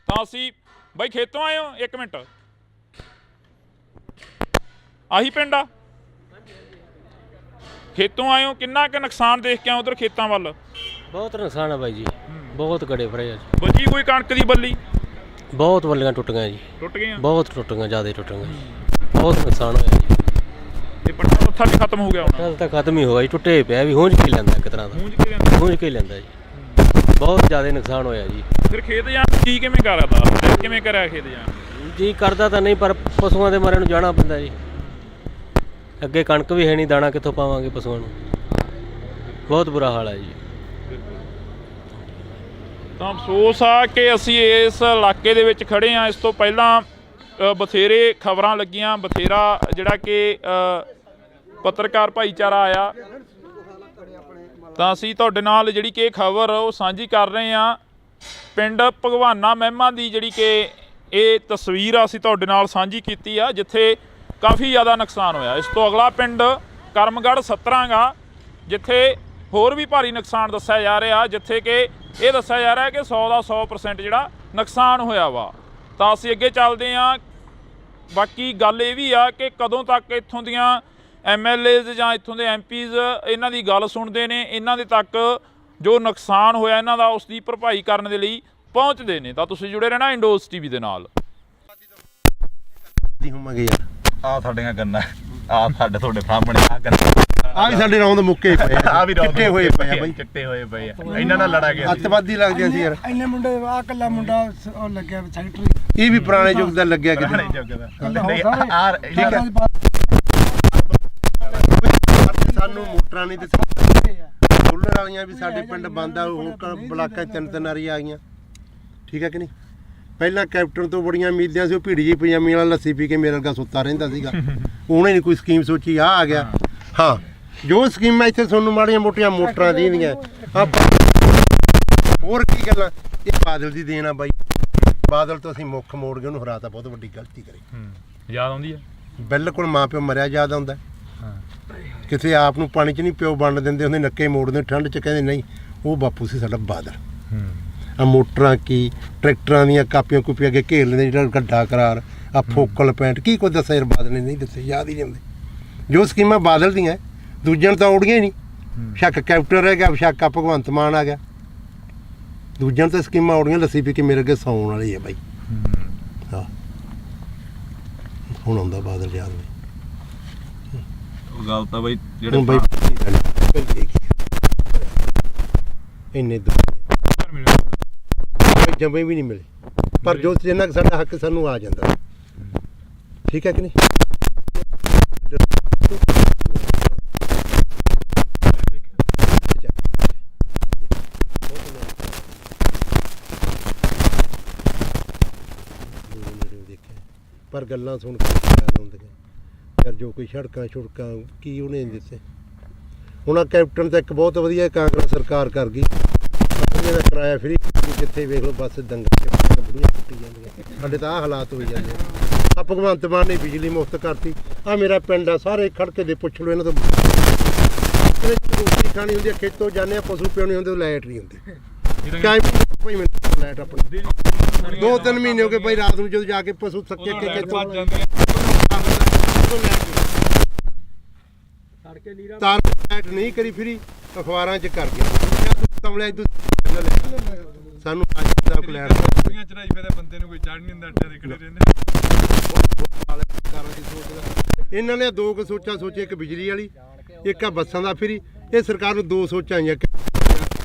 ਤਾਂ ਅਸੀਂ ਬਾਈ ਖੇਤੋਂ ਆਏ ਹੋ? ਇੱਕ ਮਿੰਟ, ਆਹੀ ਪਿੰਡ ਆ? ਖੇਤੋਂ ਆਏ ਹੋ, ਕਿੰਨਾ ਕੁ ਨੁਕਸਾਨ ਦੇਖ ਕੇ ਆਏ ਉਧਰ ਖੇਤਾਂ ਵੱਲ? ਬਹੁਤ ਨੁਕਸਾਨ ਆ ਬਾਈ ਜੀ, ਬਹੁਤ ਗੜੇ ਫਰੇ ਆ। ਬਚੀ ਕੋਈ ਕਣਕ ਦੀ ਬੱਲੀ? ਬਹੁਤ ਬੱਲੀਆਂ ਟੁੱਟ ਗਈਆਂ ਜੀ, ਟੁੱਟ ਗਈਆਂ, ਬਹੁਤ ਟੁੱਟ ਗਈਆਂ, ਜ਼ਿਆਦਾ ਟੁੱਟ ਗਈਆਂ ਜੀ, ਬਹੁਤ ਨੁਕਸਾਨ ਹੋਇਆ ਜੀ। ਤੇ ਪੱਟਾ ਪੱਥਾ ਵੀ ਖਤਮ ਹੋ ਗਿਆ ਹੁਣ? ਕੱਲ ਤਾਂ ਖਤਮ ਹੀ ਹੋਇਆ ਜੀ, ਟੁੱਟੇ ਪਿਆ ਵੀ, ਹੁੰਝ ਕੇ ਲੈਂਦਾ ਇੱਕ ਤਰ੍ਹਾਂ ਦਾ, ਹੁੰਝ ਕੇ ਲੈਂਦਾ ਜੀ, ਬਹੁਤ ਜ਼ਿਆਦਾ ਨੁਕਸਾਨ ਹੋਇਆ ਜੀ। ਫਿਰ ਖੇਤ ਜਾਣ ਕੀ ਕਿਵੇਂ ਕਰਦਾ, ਕਿਵੇਂ ਕਰਿਆ ਖੇਤ ਜਾਣ? ਜੀ ਕਰਦਾ ਤਾਂ ਨਹੀਂ, ਪਰ ਪਸ਼ੂਆਂ ਦੇ ਮਾਰੇ ਨੂੰ ਜਾਣਾ ਪੈਂਦਾ ਜੀ। ਅੱਗੇ ਕਣਕ ਵੀ ਹੈ ਨਹੀਂ, ਦਾਣਾ ਕਿੱਥੋਂ ਪਾਵਾਂਗੇ ਪਸ਼ੂਆਂ ਨੂੰ, ਬਹੁਤ ਬੁਰਾ ਹਾਲ ਹੈ ਜੀ। ਤਾਂ ਅਫਸੋਸ ਆ ਕਿ ਅਸੀਂ ਇਸ ਇਲਾਕੇ ਦੇ ਵਿੱਚ ਖੜੇ ਹਾਂ। ਇਸ ਤੋਂ ਪਹਿਲਾਂ ਬਥੇਰੇ ਖਬਰਾਂ ਲੱਗੀਆਂ, ਬਥੇਰਾ ਜਿਹੜਾ ਕਿ ਪੱਤਰਕਾਰ ਭਾਈਚਾਰਾ ਆਇਆ ਤਾਂ ਅਸੀਂ ਤੁਹਾਡੇ ਨਾਲ ਜਿਹੜੀ ਕਿ ਖਬਰ ਉਹ ਸਾਂਝੀ ਕਰ ਰਹੇ ਹਾਂ। ਪਿੰਡ ਭਗਵਾਨਾ ਮਹਿਮਾ ਦੀ ਜਿਹੜੀ ਕਿ ਇਹ ਤਸਵੀਰ ਆ ਅਸੀਂ ਤੁਹਾਡੇ ਨਾਲ ਸਾਂਝੀ ਕੀਤੀ ਆ, ਜਿੱਥੇ ਕਾਫੀ ਜ਼ਿਆਦਾ ਨੁਕਸਾਨ ਹੋਇਆ। ਇਸ ਤੋਂ ਅਗਲਾ ਪਿੰਡ ਕਰਮਗੜ੍ਹ ਸਤਰਾਂਗਾ, ਜਿੱਥੇ ਹੋਰ ਵੀ ਭਾਰੀ ਨੁਕਸਾਨ ਦੱਸਿਆ ਜਾ ਰਿਹਾ, ਜਿੱਥੇ ਕਿ ਇਹ ਦੱਸਿਆ ਜਾ ਰਿਹਾ ਕਿ 100 ਦਾ 100% ਜਿਹੜਾ ਨੁਕਸਾਨ ਹੋਇਆ ਵਾ। ਤਾਂ ਅਸੀਂ ਅੱਗੇ ਚੱਲਦੇ ਹਾਂ। ਬਾਕੀ ਗੱਲ ਇਹ ਵੀ ਆ ਕਿ ਕਦੋਂ ਤੱਕ ਇੱਥੋਂ ਦੀਆਂ MLAs ਜਾਂ ਇੱਥੋਂ ਦੇ MPs ਇਹਨਾਂ ਦੀ ਗੱਲ ਸੁਣਦੇ ਨੇ, ਇਹਨਾਂ ਦੇ ਤੱਕ ਜੋ ਨੁਕਸਾਨ ਹੋਇਆ ਇਹਨਾਂ ਦਾ ਉਸ ਦੀ ਭਰਪਾਈ ਕਰਨ ਦੇ ਲਈ ਪਹੁੰਚਦੇ ਨੇ। ਤਾਂ ਤੁਸੀਂ ਜੁੜੇ ਰਹਿਣਾ ਇੰਡੋਜ਼ TV ਦੇ ਨਾਲ। ਹੋਵਾਂਗੇ ਯਾਰ ਆ ਸਾਡੀਆਂ ਗੰਨਾ ਆ ਸਾਡੇ ਤੁਹਾਡੇ ਸਾਹਮਣੇ ਆ ਗੰਨਾ ਆ ਵੀ ਸਾਡੇ ਰੌਂਦ ਮੁੱਕੇ ਪਏ ਆ ਵੀ ਚਿੱਟੇ ਹੋਏ ਪਏ ਆ ਬਾਈ, ਚਿੱਟੇ ਹੋਏ ਪਏ ਆ। ਇਹਨਾਂ ਨਾਲ ਲੜਾ ਗਿਆ ਅੱਤਵਾਦੀ ਲੱਗਦੇ ਸੀ ਯਾਰ। ਇੰਨੇ ਮੁੰਡੇ ਆ ਕੱਲਾ ਮੁੰਡਾ ਉਹ ਲੱਗਿਆ ਸੈਕਟਰੀ, ਇਹ ਵੀ ਪੁਰਾਣੇ ਯੁੱਗ ਦਾ ਲੱਗਿਆ ਕਿਤੇ। ਸਾਨੂੰ ਮੋਟਰਾਂ ਨਹੀਂ ਦਿੱਤੀ, ਸੋਲਰ ਵਾਲੀਆਂ ਵੀ ਸਾਡੇ ਪਿੰਡ ਬੰਦ ਆ, ਹੁਣ ਬਲਾਕਾਂ 'ਚ ਤਿੰਨ ਵਾਰੀ ਆ ਗਈਆਂ। ਠੀਕ ਹੈ ਕਿ ਨਹੀਂ? ਪਹਿਲਾਂ ਕੈਪਟਨ ਤੋਂ ਬੜੀਆਂ ਉਮੀਦਾਂ ਸੀ, ਉਹ ਭੀੜੀ ਜਿਹੀ ਪਜਾਮੀ ਵਾਲਾ ਲੱਸੀ ਪੀ ਕੇ ਮੇਰੇ ਵਰਗਾ ਸੁੱਤਾ ਰਹਿੰਦਾ ਸੀਗਾ। ਉਹਨੇ ਨਹੀਂ ਕੋਈ ਸਕੀਮ ਸੋਚੀ, ਆ ਗਿਆ। ਹਾਂ, ਜੋ ਸਕੀਮਾਂ ਇੱਥੇ ਤੁਹਾਨੂੰ ਮਾੜੀਆਂ ਮੋਟੀਆਂ ਮੋਟਰਾਂ ਦੀਆਂ ਹੋਰ ਕੀ ਗੱਲਾਂ, ਇਹ ਬਾਦਲ ਦੀ ਦੇਣ ਆ ਬਾਈ। ਬਾਦਲ ਤੋਂ ਅਸੀਂ ਮੁੱਖ ਮੋੜ ਗਏ, ਉਹਨੂੰ ਹਰਾਤਾ, ਬਹੁਤ ਵੱਡੀ ਗਲਤੀ ਕਰੀ। ਯਾਦ ਆਉਂਦੀ ਆ ਬਿਲਕੁਲ, ਮਾਂ ਪਿਓ ਮਰਿਆ ਯਾਦ ਆਉਂਦਾ। ਕਿਸੇ ਆਪ ਨੂੰ ਪਾਣੀ 'ਚ ਨਹੀਂ ਪਿਓ ਵੰਡ ਦਿੰਦੇ ਹੁੰਦੇ, ਨੱਕੇ ਮੋੜਦੇ ਠੰਡ 'ਚ, ਕਹਿੰਦੇ ਨਹੀਂ ਉਹ ਬਾਪੂ ਸੀ ਸਾਡਾ ਬਾਦਲ। ਆ ਮੋਟਰਾਂ ਕੀ ਟਰੈਕਟਰਾਂ ਦੀਆਂ ਕਾਪੀਆਂ ਕੂਪੀਆਂ ਅੱਗੇ ਘੇਰ ਲੈਂਦੇ, ਜਿਹੜਾ ਗੱਡਾ ਕਰਾਰ ਆ ਫੋਕਲ ਪੈਂਟ ਕੀ ਕੁਝ ਦੱਸਿਆ ਯਾਰ ਬਾਦਲ ਨੇ ਨਹੀਂ ਦੱਸਿਆ, ਯਾਦ ਹੀ ਨਹੀਂ ਆਉਂਦੇ। ਜੋ ਸਕੀਮਾਂ ਬਾਦਲ ਦੀਆਂ ਦੂਜਿਆਂ ਨੂੰ ਤਾਂ ਉੜੀਆਂ ਹੀ ਨਹੀਂ। ਸ਼ੱਕ ਕੈਪਟਨ ਰਹਿ ਗਿਆ, ਸ਼ੱਕ ਆ ਭਗਵੰਤ ਮਾਨ ਆ ਗਿਆ, ਦੂਜਿਆਂ ਨੂੰ ਤਾਂ ਸਕੀਮਾਂ ਉੜੀਆਂ। ਲੱਸੀ ਪੀ ਕੇ ਮੇਰੇ ਅੱਗੇ ਸੌਣ ਵਾਲੀ ਹੈ ਬਾਈ। ਹਾਂ, ਹੁਣ ਆਉਂਦਾ ਬਾਦਲ ਯਾਦ ਬਾਈ। ਗੱਲ ਤਾਂ ਬਾਈ ਜਿਹੜੇ ਬਾਈ ਇੰਨੇ ਜੰਮੇ ਵੀ ਨਹੀਂ ਮਿਲੇ, ਪਰ ਜੋ ਜਿੰਨਾ ਸਾਡਾ ਹੱਕ ਸਾਨੂੰ ਆ ਜਾਂਦਾ। ਠੀਕ ਹੈ ਕਿ ਨਹੀਂ? ਪਰ ਗੱਲਾਂ ਸੁਣ ਕੇ ਯਾਦ ਆਉਂਦੀਆਂ ਯਾਰ, ਜੋ ਕੋਈ ਸੜਕਾਂ ਛੁੜਕਾਂ ਕੀ ਉਹਨੇ ਦਿੱਤੇ। ਹੁਣ ਆ ਕੈਪਟਨ ਤਾਂ ਇੱਕ ਬਹੁਤ ਵਧੀਆ ਕਾਂਗਰਸ ਸਰਕਾਰ ਕਰ ਗਈ, ਇਹਦਾ ਕਿਰਾਇਆ ਫਰੀ, ਜਿੱਥੇ ਵੇਖ ਲਓ ਬੱਸ ਦੰਗਲ ਬੁੜੀਆਂ ਕੁੱਟੀ ਜਾਂਦੀਆਂ। ਸਾਡੇ ਤਾਂ ਆਹ ਹਾਲਾਤ ਹੋਈ ਜਾਂਦੇ ਆ। ਭਗਵੰਤ ਮਾਨ ਨੇ ਬਿਜਲੀ ਮੁਫਤ ਕਰਤੀ। ਆ ਮੇਰਾ ਪਿੰਡ ਆ, ਸਾਰੇ ਖੜਕੇ ਦੇ ਪੁੱਛ ਲਓ ਇਹਨਾਂ ਤੋਂ। ਰੋਟੀ ਖਾਣੀ ਹੁੰਦੀ ਆ, ਖੇਤੋਂ ਜਾਂਦੇ ਆ, ਪਸ਼ੂ ਪਿਉਣੇ ਹੁੰਦੇ, ਲਾਈਟ ਨਹੀਂ ਹੁੰਦੀ। ਭਾਈ ਮੈਨੂੰ ਲਾਈਟ ਆਪਣੀ 2-3 ਮਹੀਨੇ ਹੋ ਗਏ ਭਾਈ, ਰਾਤ ਨੂੰ ਜਦੋਂ ਜਾ ਕੇ ਪਸ਼ੂ ਥੱਕੇ ਕੇ ਤਾਰ ਲਾਈਟ ਨਹੀਂ ਕਰੀ ਫਰੀ, ਅਖਬਾਰਾਂ 'ਚ ਕਰ ਗਿਆ ਸਾਨੂੰ ਬੰਦੇ ਨੂੰ ਕੋਈ ਚੜ੍ਹ ਨਹੀਂ ਹੁੰਦਾ, ਅੱਡੇ ਦੇ ਖੜੇ ਰਹਿੰਦੇ। ਇਹਨਾਂ ਨੇ ਦੋ ਕੁ ਸੋਚਾਂ ਸੋਚੀ, ਇੱਕ ਬਿਜਲੀ ਵਾਲੀ, ਇੱਕ ਆ ਬੱਸਾਂ ਦਾ ਫਰੀ। ਇਹ ਸਰਕਾਰ ਨੂੰ ਦੋ ਸੋਚਾਂ ਆਈਆਂ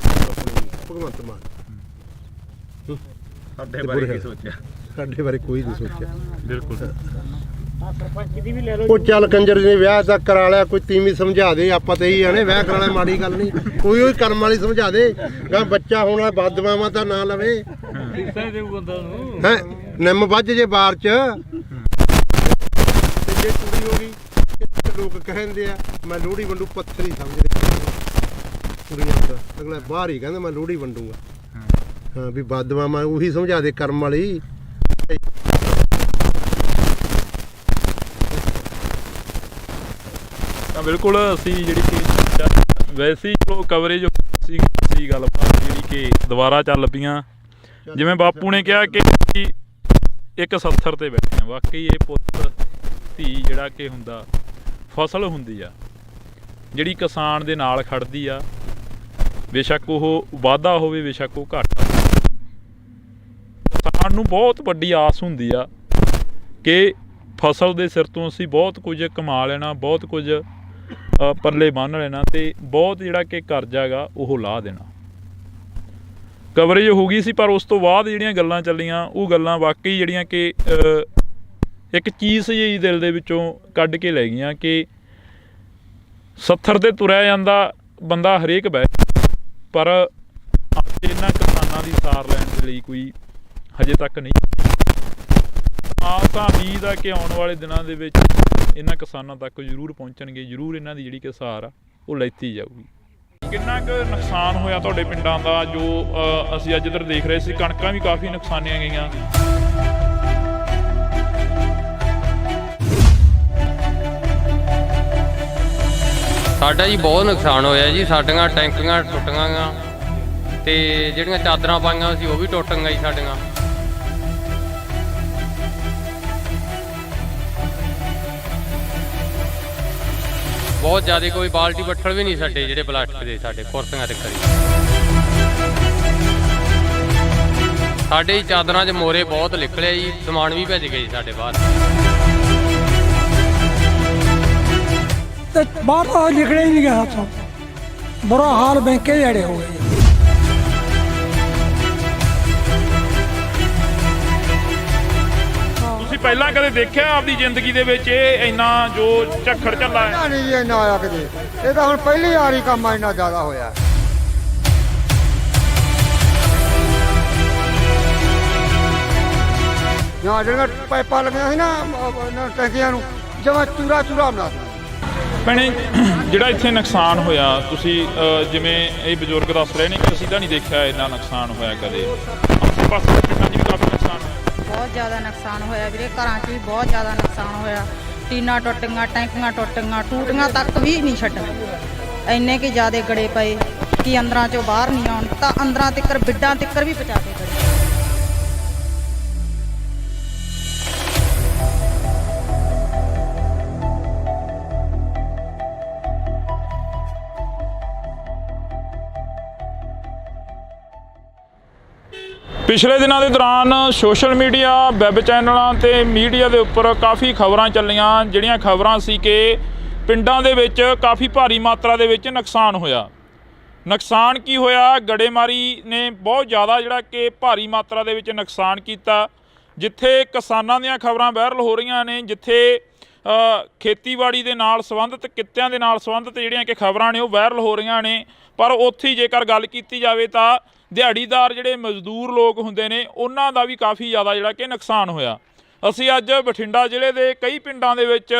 ਭਗਵੰਤ ਮਾਨ। ਸਾਡੇ ਬਾਰੇ ਕੀ ਸੋਚਿਆ? ਸਾਡੇ ਬਾਰੇ ਕੋਈ ਨਹੀਂ ਸੋਚਿਆ। ਬਿਲਕੁਲ। ਉਹ ਚੱਲ ਕੰਜਰ ਨੇ ਵਿਆਹ ਤਾਂ ਕਰਾ ਲਿਆ, ਕੋਈ ਤੀਵੀਂ ਸਮਝਾ ਦੇ। ਆਪਾਂ ਤਾਂ ਇਹੀ ਆਣੇ ਵਿਆਹ ਕਰਾਣਾ ਮਾੜੀ ਗੱਲ ਨਹੀਂ, ਕੋਈ ਉਹ ਕਰਮ ਵਾਲੀ ਸਮਝਾ ਦੇ। ਗਾ ਬੱਚਾ ਹੋਣਾ ਬਦਦੁਆਵਾਂ ਤਾਂ ਨਾ ਲਵੇ ਹੈ। ਨਿੰਮ ਵੱਜ ਜੇ ਬਾਰ 'ਚ, ਜੇ ਕੁੜੀ ਹੋ ਗਈ ਲੋਕ ਕਹਿੰਦੇ ਆ ਮੈਂ ਲੋਹੜੀ ਵੰਡੂ, ਪੱਥਰ ਹੀ ਸਮਝਦੇ ਕੁੜੀਆਂ ਦਾ। ਅਗਲਾ ਬਾਹਰ ਹੀ ਕਹਿੰਦਾ ਮੈਂ ਲੋਹੜੀ ਵੰਡੂਗਾ। ਹਾਂ ਵੀ ਬਦਦੁਆਵਾਂ ਉਹੀ ਸਮਝਾ ਦੇ ਕਰਮ ਵਾਲੀ। ਤਾਂ ਬਿਲਕੁਲ ਅਸੀਂ ਜਿਹੜੀ ਕਿ ਵੈਸੇ ਹੀ ਚਲੋ ਕਵਰੇਜ ਸੀ ਗੱਲਬਾਤ ਜਿਹੜੀ ਕਿ ਦੁਬਾਰਾ ਚੱਲ ਪਈਆਂ। ਜਿਵੇਂ ਬਾਪੂ ਨੇ ਕਿਹਾ ਕਿ ਇੱਕ 70 ਤੇ ਬੈਠੇ ਆ। ਵਾਕਈ ਇਹ ਪੁੱਤ ਧੀ ਜਿਹੜਾ ਕਿ ਹੁੰਦਾ, ਫਸਲ ਹੁੰਦੀ ਆ ਜਿਹੜੀ ਕਿਸਾਨ ਦੇ ਨਾਲ ਖੜਦੀ ਆ, ਬੇਸ਼ੱਕ ਉਹ ਵਾਧਾ ਹੋਵੇ ਬੇਸ਼ੱਕ ਉਹ ਘਾਟਾ। ਕਿਸਾਨ ਨੂੰ ਬਹੁਤ ਵੱਡੀ ਆਸ ਹੁੰਦੀ ਆ ਕਿ ਫਸਲ ਦੇ ਸਿਰ ਤੋਂ ਅਸੀਂ ਬਹੁਤ ਕੁਝ ਕਮਾ ਲੈਣਾ, ਬਹੁਤ ਕੁਝ ਪੱਲੇ ਬੰਨ੍ਹ ਲੈਣਾ ਤੇ ਬਹੁਤ ਜਿਹੜਾ ਕਿ ਕਰਜ਼ਾ ਗਾ ਉਹ ਲਾਹ ਦੇਣਾ। ਕਵਰੇਜ ਹੋ ਗਈ ਸੀ, ਪਰ ਉਸ ਤੋਂ ਬਾਅਦ ਜਿਹੜੀਆਂ ਗੱਲਾਂ ਚੱਲੀਆਂ ਉਹ ਗੱਲਾਂ ਵਾਕਈ ਜਿਹੜੀਆਂ ਕਿ ਇੱਕ ਚੀਜ਼ ਜਿਹੀ ਦਿਲ ਦੇ ਵਿੱਚੋਂ ਕੱਢ ਕੇ ਲੈ ਗਈਆਂ ਕਿ 70 ਤੇ ਤੁਰਿਆ ਜਾਂਦਾ ਬੰਦਾ ਹਰੇਕ ਬਹਿ, ਪਰ ਇਹਨਾਂ ਕਿਸਾਨਾਂ ਦੀ ਸਾਰ ਲੈਣ ਦੇ ਲਈ ਕੋਈ ਹਜੇ ਤੱਕ ਨਹੀਂ। ਆਸ ਆ ਉਮੀਦ ਆ ਕਿ ਆਉਣ ਵਾਲੇ ਦਿਨਾਂ ਦੇ ਵਿੱਚ ਇਹਨਾਂ ਕਿਸਾਨਾਂ ਤੱਕ ਜ਼ਰੂਰ ਪਹੁੰਚਣਗੇ, ਜ਼ਰੂਰ ਇਹਨਾਂ ਦੀ ਜਿਹੜੀ ਕਿ ਸਾਰ ਆ ਉਹ ਲੈਤੀ ਜਾਊਗੀ। ਕਿੰਨਾ ਕੁ ਨੁਕਸਾਨ ਹੋਇਆ ਤੁਹਾਡੇ ਪਿੰਡਾਂ ਦਾ ਜੋ ਅਸੀਂ ਅੱਜ ਇੱਧਰ ਦੇਖ ਰਹੇ ਸੀ? ਕਣਕਾਂ ਵੀ ਕਾਫੀ ਨੁਕਸਾਨੀਆਂ ਗਈਆਂ। ਸਾਡਾ ਜੀ ਬਹੁਤ ਨੁਕਸਾਨ ਹੋਇਆ ਜੀ। ਸਾਡੀਆਂ ਟੈਂਕੀਆਂ ਟੁੱਟੀਆਂ ਗੀਆਂ ਤੇ ਜਿਹੜੀਆਂ ਚਾਦਰਾਂ ਪਾਈਆਂ ਸੀ ਉਹ ਵੀ ਟੁੱਟ ਗਈਆਂ ਜੀ ਸਾਡੀਆਂ। ਬਹੁਤ ਜ਼ਿਆਦਾ ਕੋਈ ਬਾਲਟੀ ਬੱਠਲ ਵੀ ਨਹੀਂ ਸਾਡੇ ਜਿਹੜੇ ਪਲਾਸਟਿਕ ਦੇ ਸਾਡੇ ਕੁਰਸੀਆਂ ਤੇ ਕਰੀ। ਸਾਡੇ ਹੀ ਚਾਦਰਾਂ 'ਚ ਮੋਰੇ ਬਹੁਤ ਨਿਕਲੇ ਜੀ, ਸਮਾਨ ਵੀ ਭੱਜ ਗਏ ਸਾਡੇ ਬਾਹਰ। ਤੇ ਬਾਹਰ ਤਾਂ ਨਿਕਲੇ ਹੀ ਨਹੀਂ ਗਿਆ ਹੱਥੋਂ, ਬੁਰਾ ਹਾਲ ਬੈਂਕੇ ਜਿਹੜੇ ਹੋ ਗਏ। ਤੁਸੀਂ ਪਹਿਲਾਂ ਕਦੇ ਦੇਖਿਆ ਆਪਦੀ ਜ਼ਿੰਦਗੀ ਦੇ ਵਿੱਚ ਇਹ ਇੰਨਾ ਜੋ ਝੱਖੜ ਝੱਲਾ ਹੈ? ਨਹੀਂ ਜੀ ਇੰਨਾ ਆਇਆ ਕਦੇ, ਇਹ ਤਾਂ ਹੁਣ ਪਹਿਲੀ ਵਾਰੀ ਕੰਮ ਇੰਨਾ ਜ਼ਿਆਦਾ ਹੋਇਆ। ਜਾਂ ਜਿਹੜੀਆਂ ਪਾਈਪਾਂ ਲੱਗੀਆਂ ਸੀ ਨਾ ਟੈਂਕੀਆਂ ਨੂੰ, ਜਮਾਂ ਚੂਰਾ ਚੂਰਾ ਬਣਾ ਦਿੱਤਾ। ਭੈਣੇ, ਜਿਹੜਾ ਇੱਥੇ ਨੁਕਸਾਨ ਹੋਇਆ, ਤੁਸੀਂ ਜਿਵੇਂ ਇਹ ਬਜ਼ੁਰਗ ਦੱਸ ਰਹੇ ਨੇ ਕਿ ਅਸੀਂ ਤਾਂ ਨਹੀਂ ਦੇਖਿਆ ਇੰਨਾ ਨੁਕਸਾਨ ਹੋਇਆ ਕਦੇ, ਆਸੇ ਪਾਸੇ ਪਿੰਡਾਂ 'ਚ ਵੀ ਕਾਫੀ ਨੁਕਸਾਨ ਹੋਇਆ। ਬਹੁਤ ਜ਼ਿਆਦਾ ਨੁਕਸਾਨ ਹੋਇਆ ਵੀਰੇ, ਘਰਾਂ 'ਚ ਵੀ ਬਹੁਤ ਜ਼ਿਆਦਾ ਨੁਕਸਾਨ ਹੋਇਆ। ਟੀਨਾਂ ਟੁੱਟੀਆਂ, ਟੈਂਕੀਆਂ ਟੁੱਟੀਆਂ, ਟੂਟੀਆਂ ਤੱਕ ਵੀ ਨਹੀਂ ਛੱਡੀਆਂ। ਇੰਨੇ ਕਿ ਜ਼ਿਆਦਾ ਗੜੇ ਪਏ ਕਿ ਅੰਦਰਾਂ 'ਚੋਂ ਬਾਹਰ ਨਹੀਂ ਆਉਣ, ਤਾਂ ਅੰਦਰਾਂ ਤਿੱਕਰ ਬਿੱਡਾਂ ਤਿੱਕਰ ਵੀ ਪਹੁੰਚਾ ਕੇ ਗੜੇ। ਪਿਛਲੇ ਦਿਨਾਂ ਦੇ ਦੌਰਾਨ ਸੋਸ਼ਲ ਮੀਡੀਆ, ਵੈਬ ਚੈਨਲਾਂ ਤੇ ਮੀਡੀਆ ਦੇ ਉੱਪਰ ਕਾਫੀ ਖਬਰਾਂ ਚੱਲੀਆਂ, ਜਿਹੜੀਆਂ ਖਬਰਾਂ ਸੀ ਕਿ ਪਿੰਡਾਂ ਦੇ ਵਿੱਚ ਕਾਫੀ ਭਾਰੀ ਮਾਤਰਾ ਦੇ ਵਿੱਚ ਨੁਕਸਾਨ ਹੋਇਆ। ਨੁਕਸਾਨ ਕੀ ਹੋਇਆ? ਗੜੇਮਾਰੀ ਨੇ ਬਹੁਤ ਜ਼ਿਆਦਾ ਜਿਹੜਾ ਕਿ ਭਾਰੀ ਮਾਤਰਾ ਦੇ ਵਿੱਚ ਨੁਕਸਾਨ ਕੀਤਾ। ਜਿੱਥੇ ਕਿਸਾਨਾਂ ਦੀਆਂ ਖਬਰਾਂ ਵਾਇਰਲ ਹੋ ਰਹੀਆਂ ਨੇ, ਜਿੱਥੇ ਖੇਤੀਬਾੜੀ ਦੇ ਨਾਲ ਸੰਬੰਧਿਤ, ਕਿੱਤਿਆਂ ਦੇ ਨਾਲ ਸੰਬੰਧਿਤ ਜਿਹੜੀਆਂ ਕਿ ਖਬਰਾਂ ਨੇ ਉਹ ਵਾਇਰਲ ਹੋ ਰਹੀਆਂ ਨੇ, ਪਰ ਉੱਥੇ ਹੀ ਜੇਕਰ ਗੱਲ ਕੀਤੀ ਜਾਵੇ ਤਾਂ ਦਿਹਾੜੀਦਾਰ ਜਿਹੜੇ ਮਜ਼ਦੂਰ ਲੋਕ ਹੁੰਦੇ ਨੇ ਉਹਨਾਂ ਦਾ ਵੀ ਕਾਫੀ ਜ਼ਿਆਦਾ ਜਿਹੜਾ ਕਿ ਨੁਕਸਾਨ ਹੋਇਆ। ਅਸੀਂ ਅੱਜ ਬਠਿੰਡਾ ਜ਼ਿਲ੍ਹੇ ਦੇ ਕਈ ਪਿੰਡਾਂ ਦੇ ਵਿੱਚ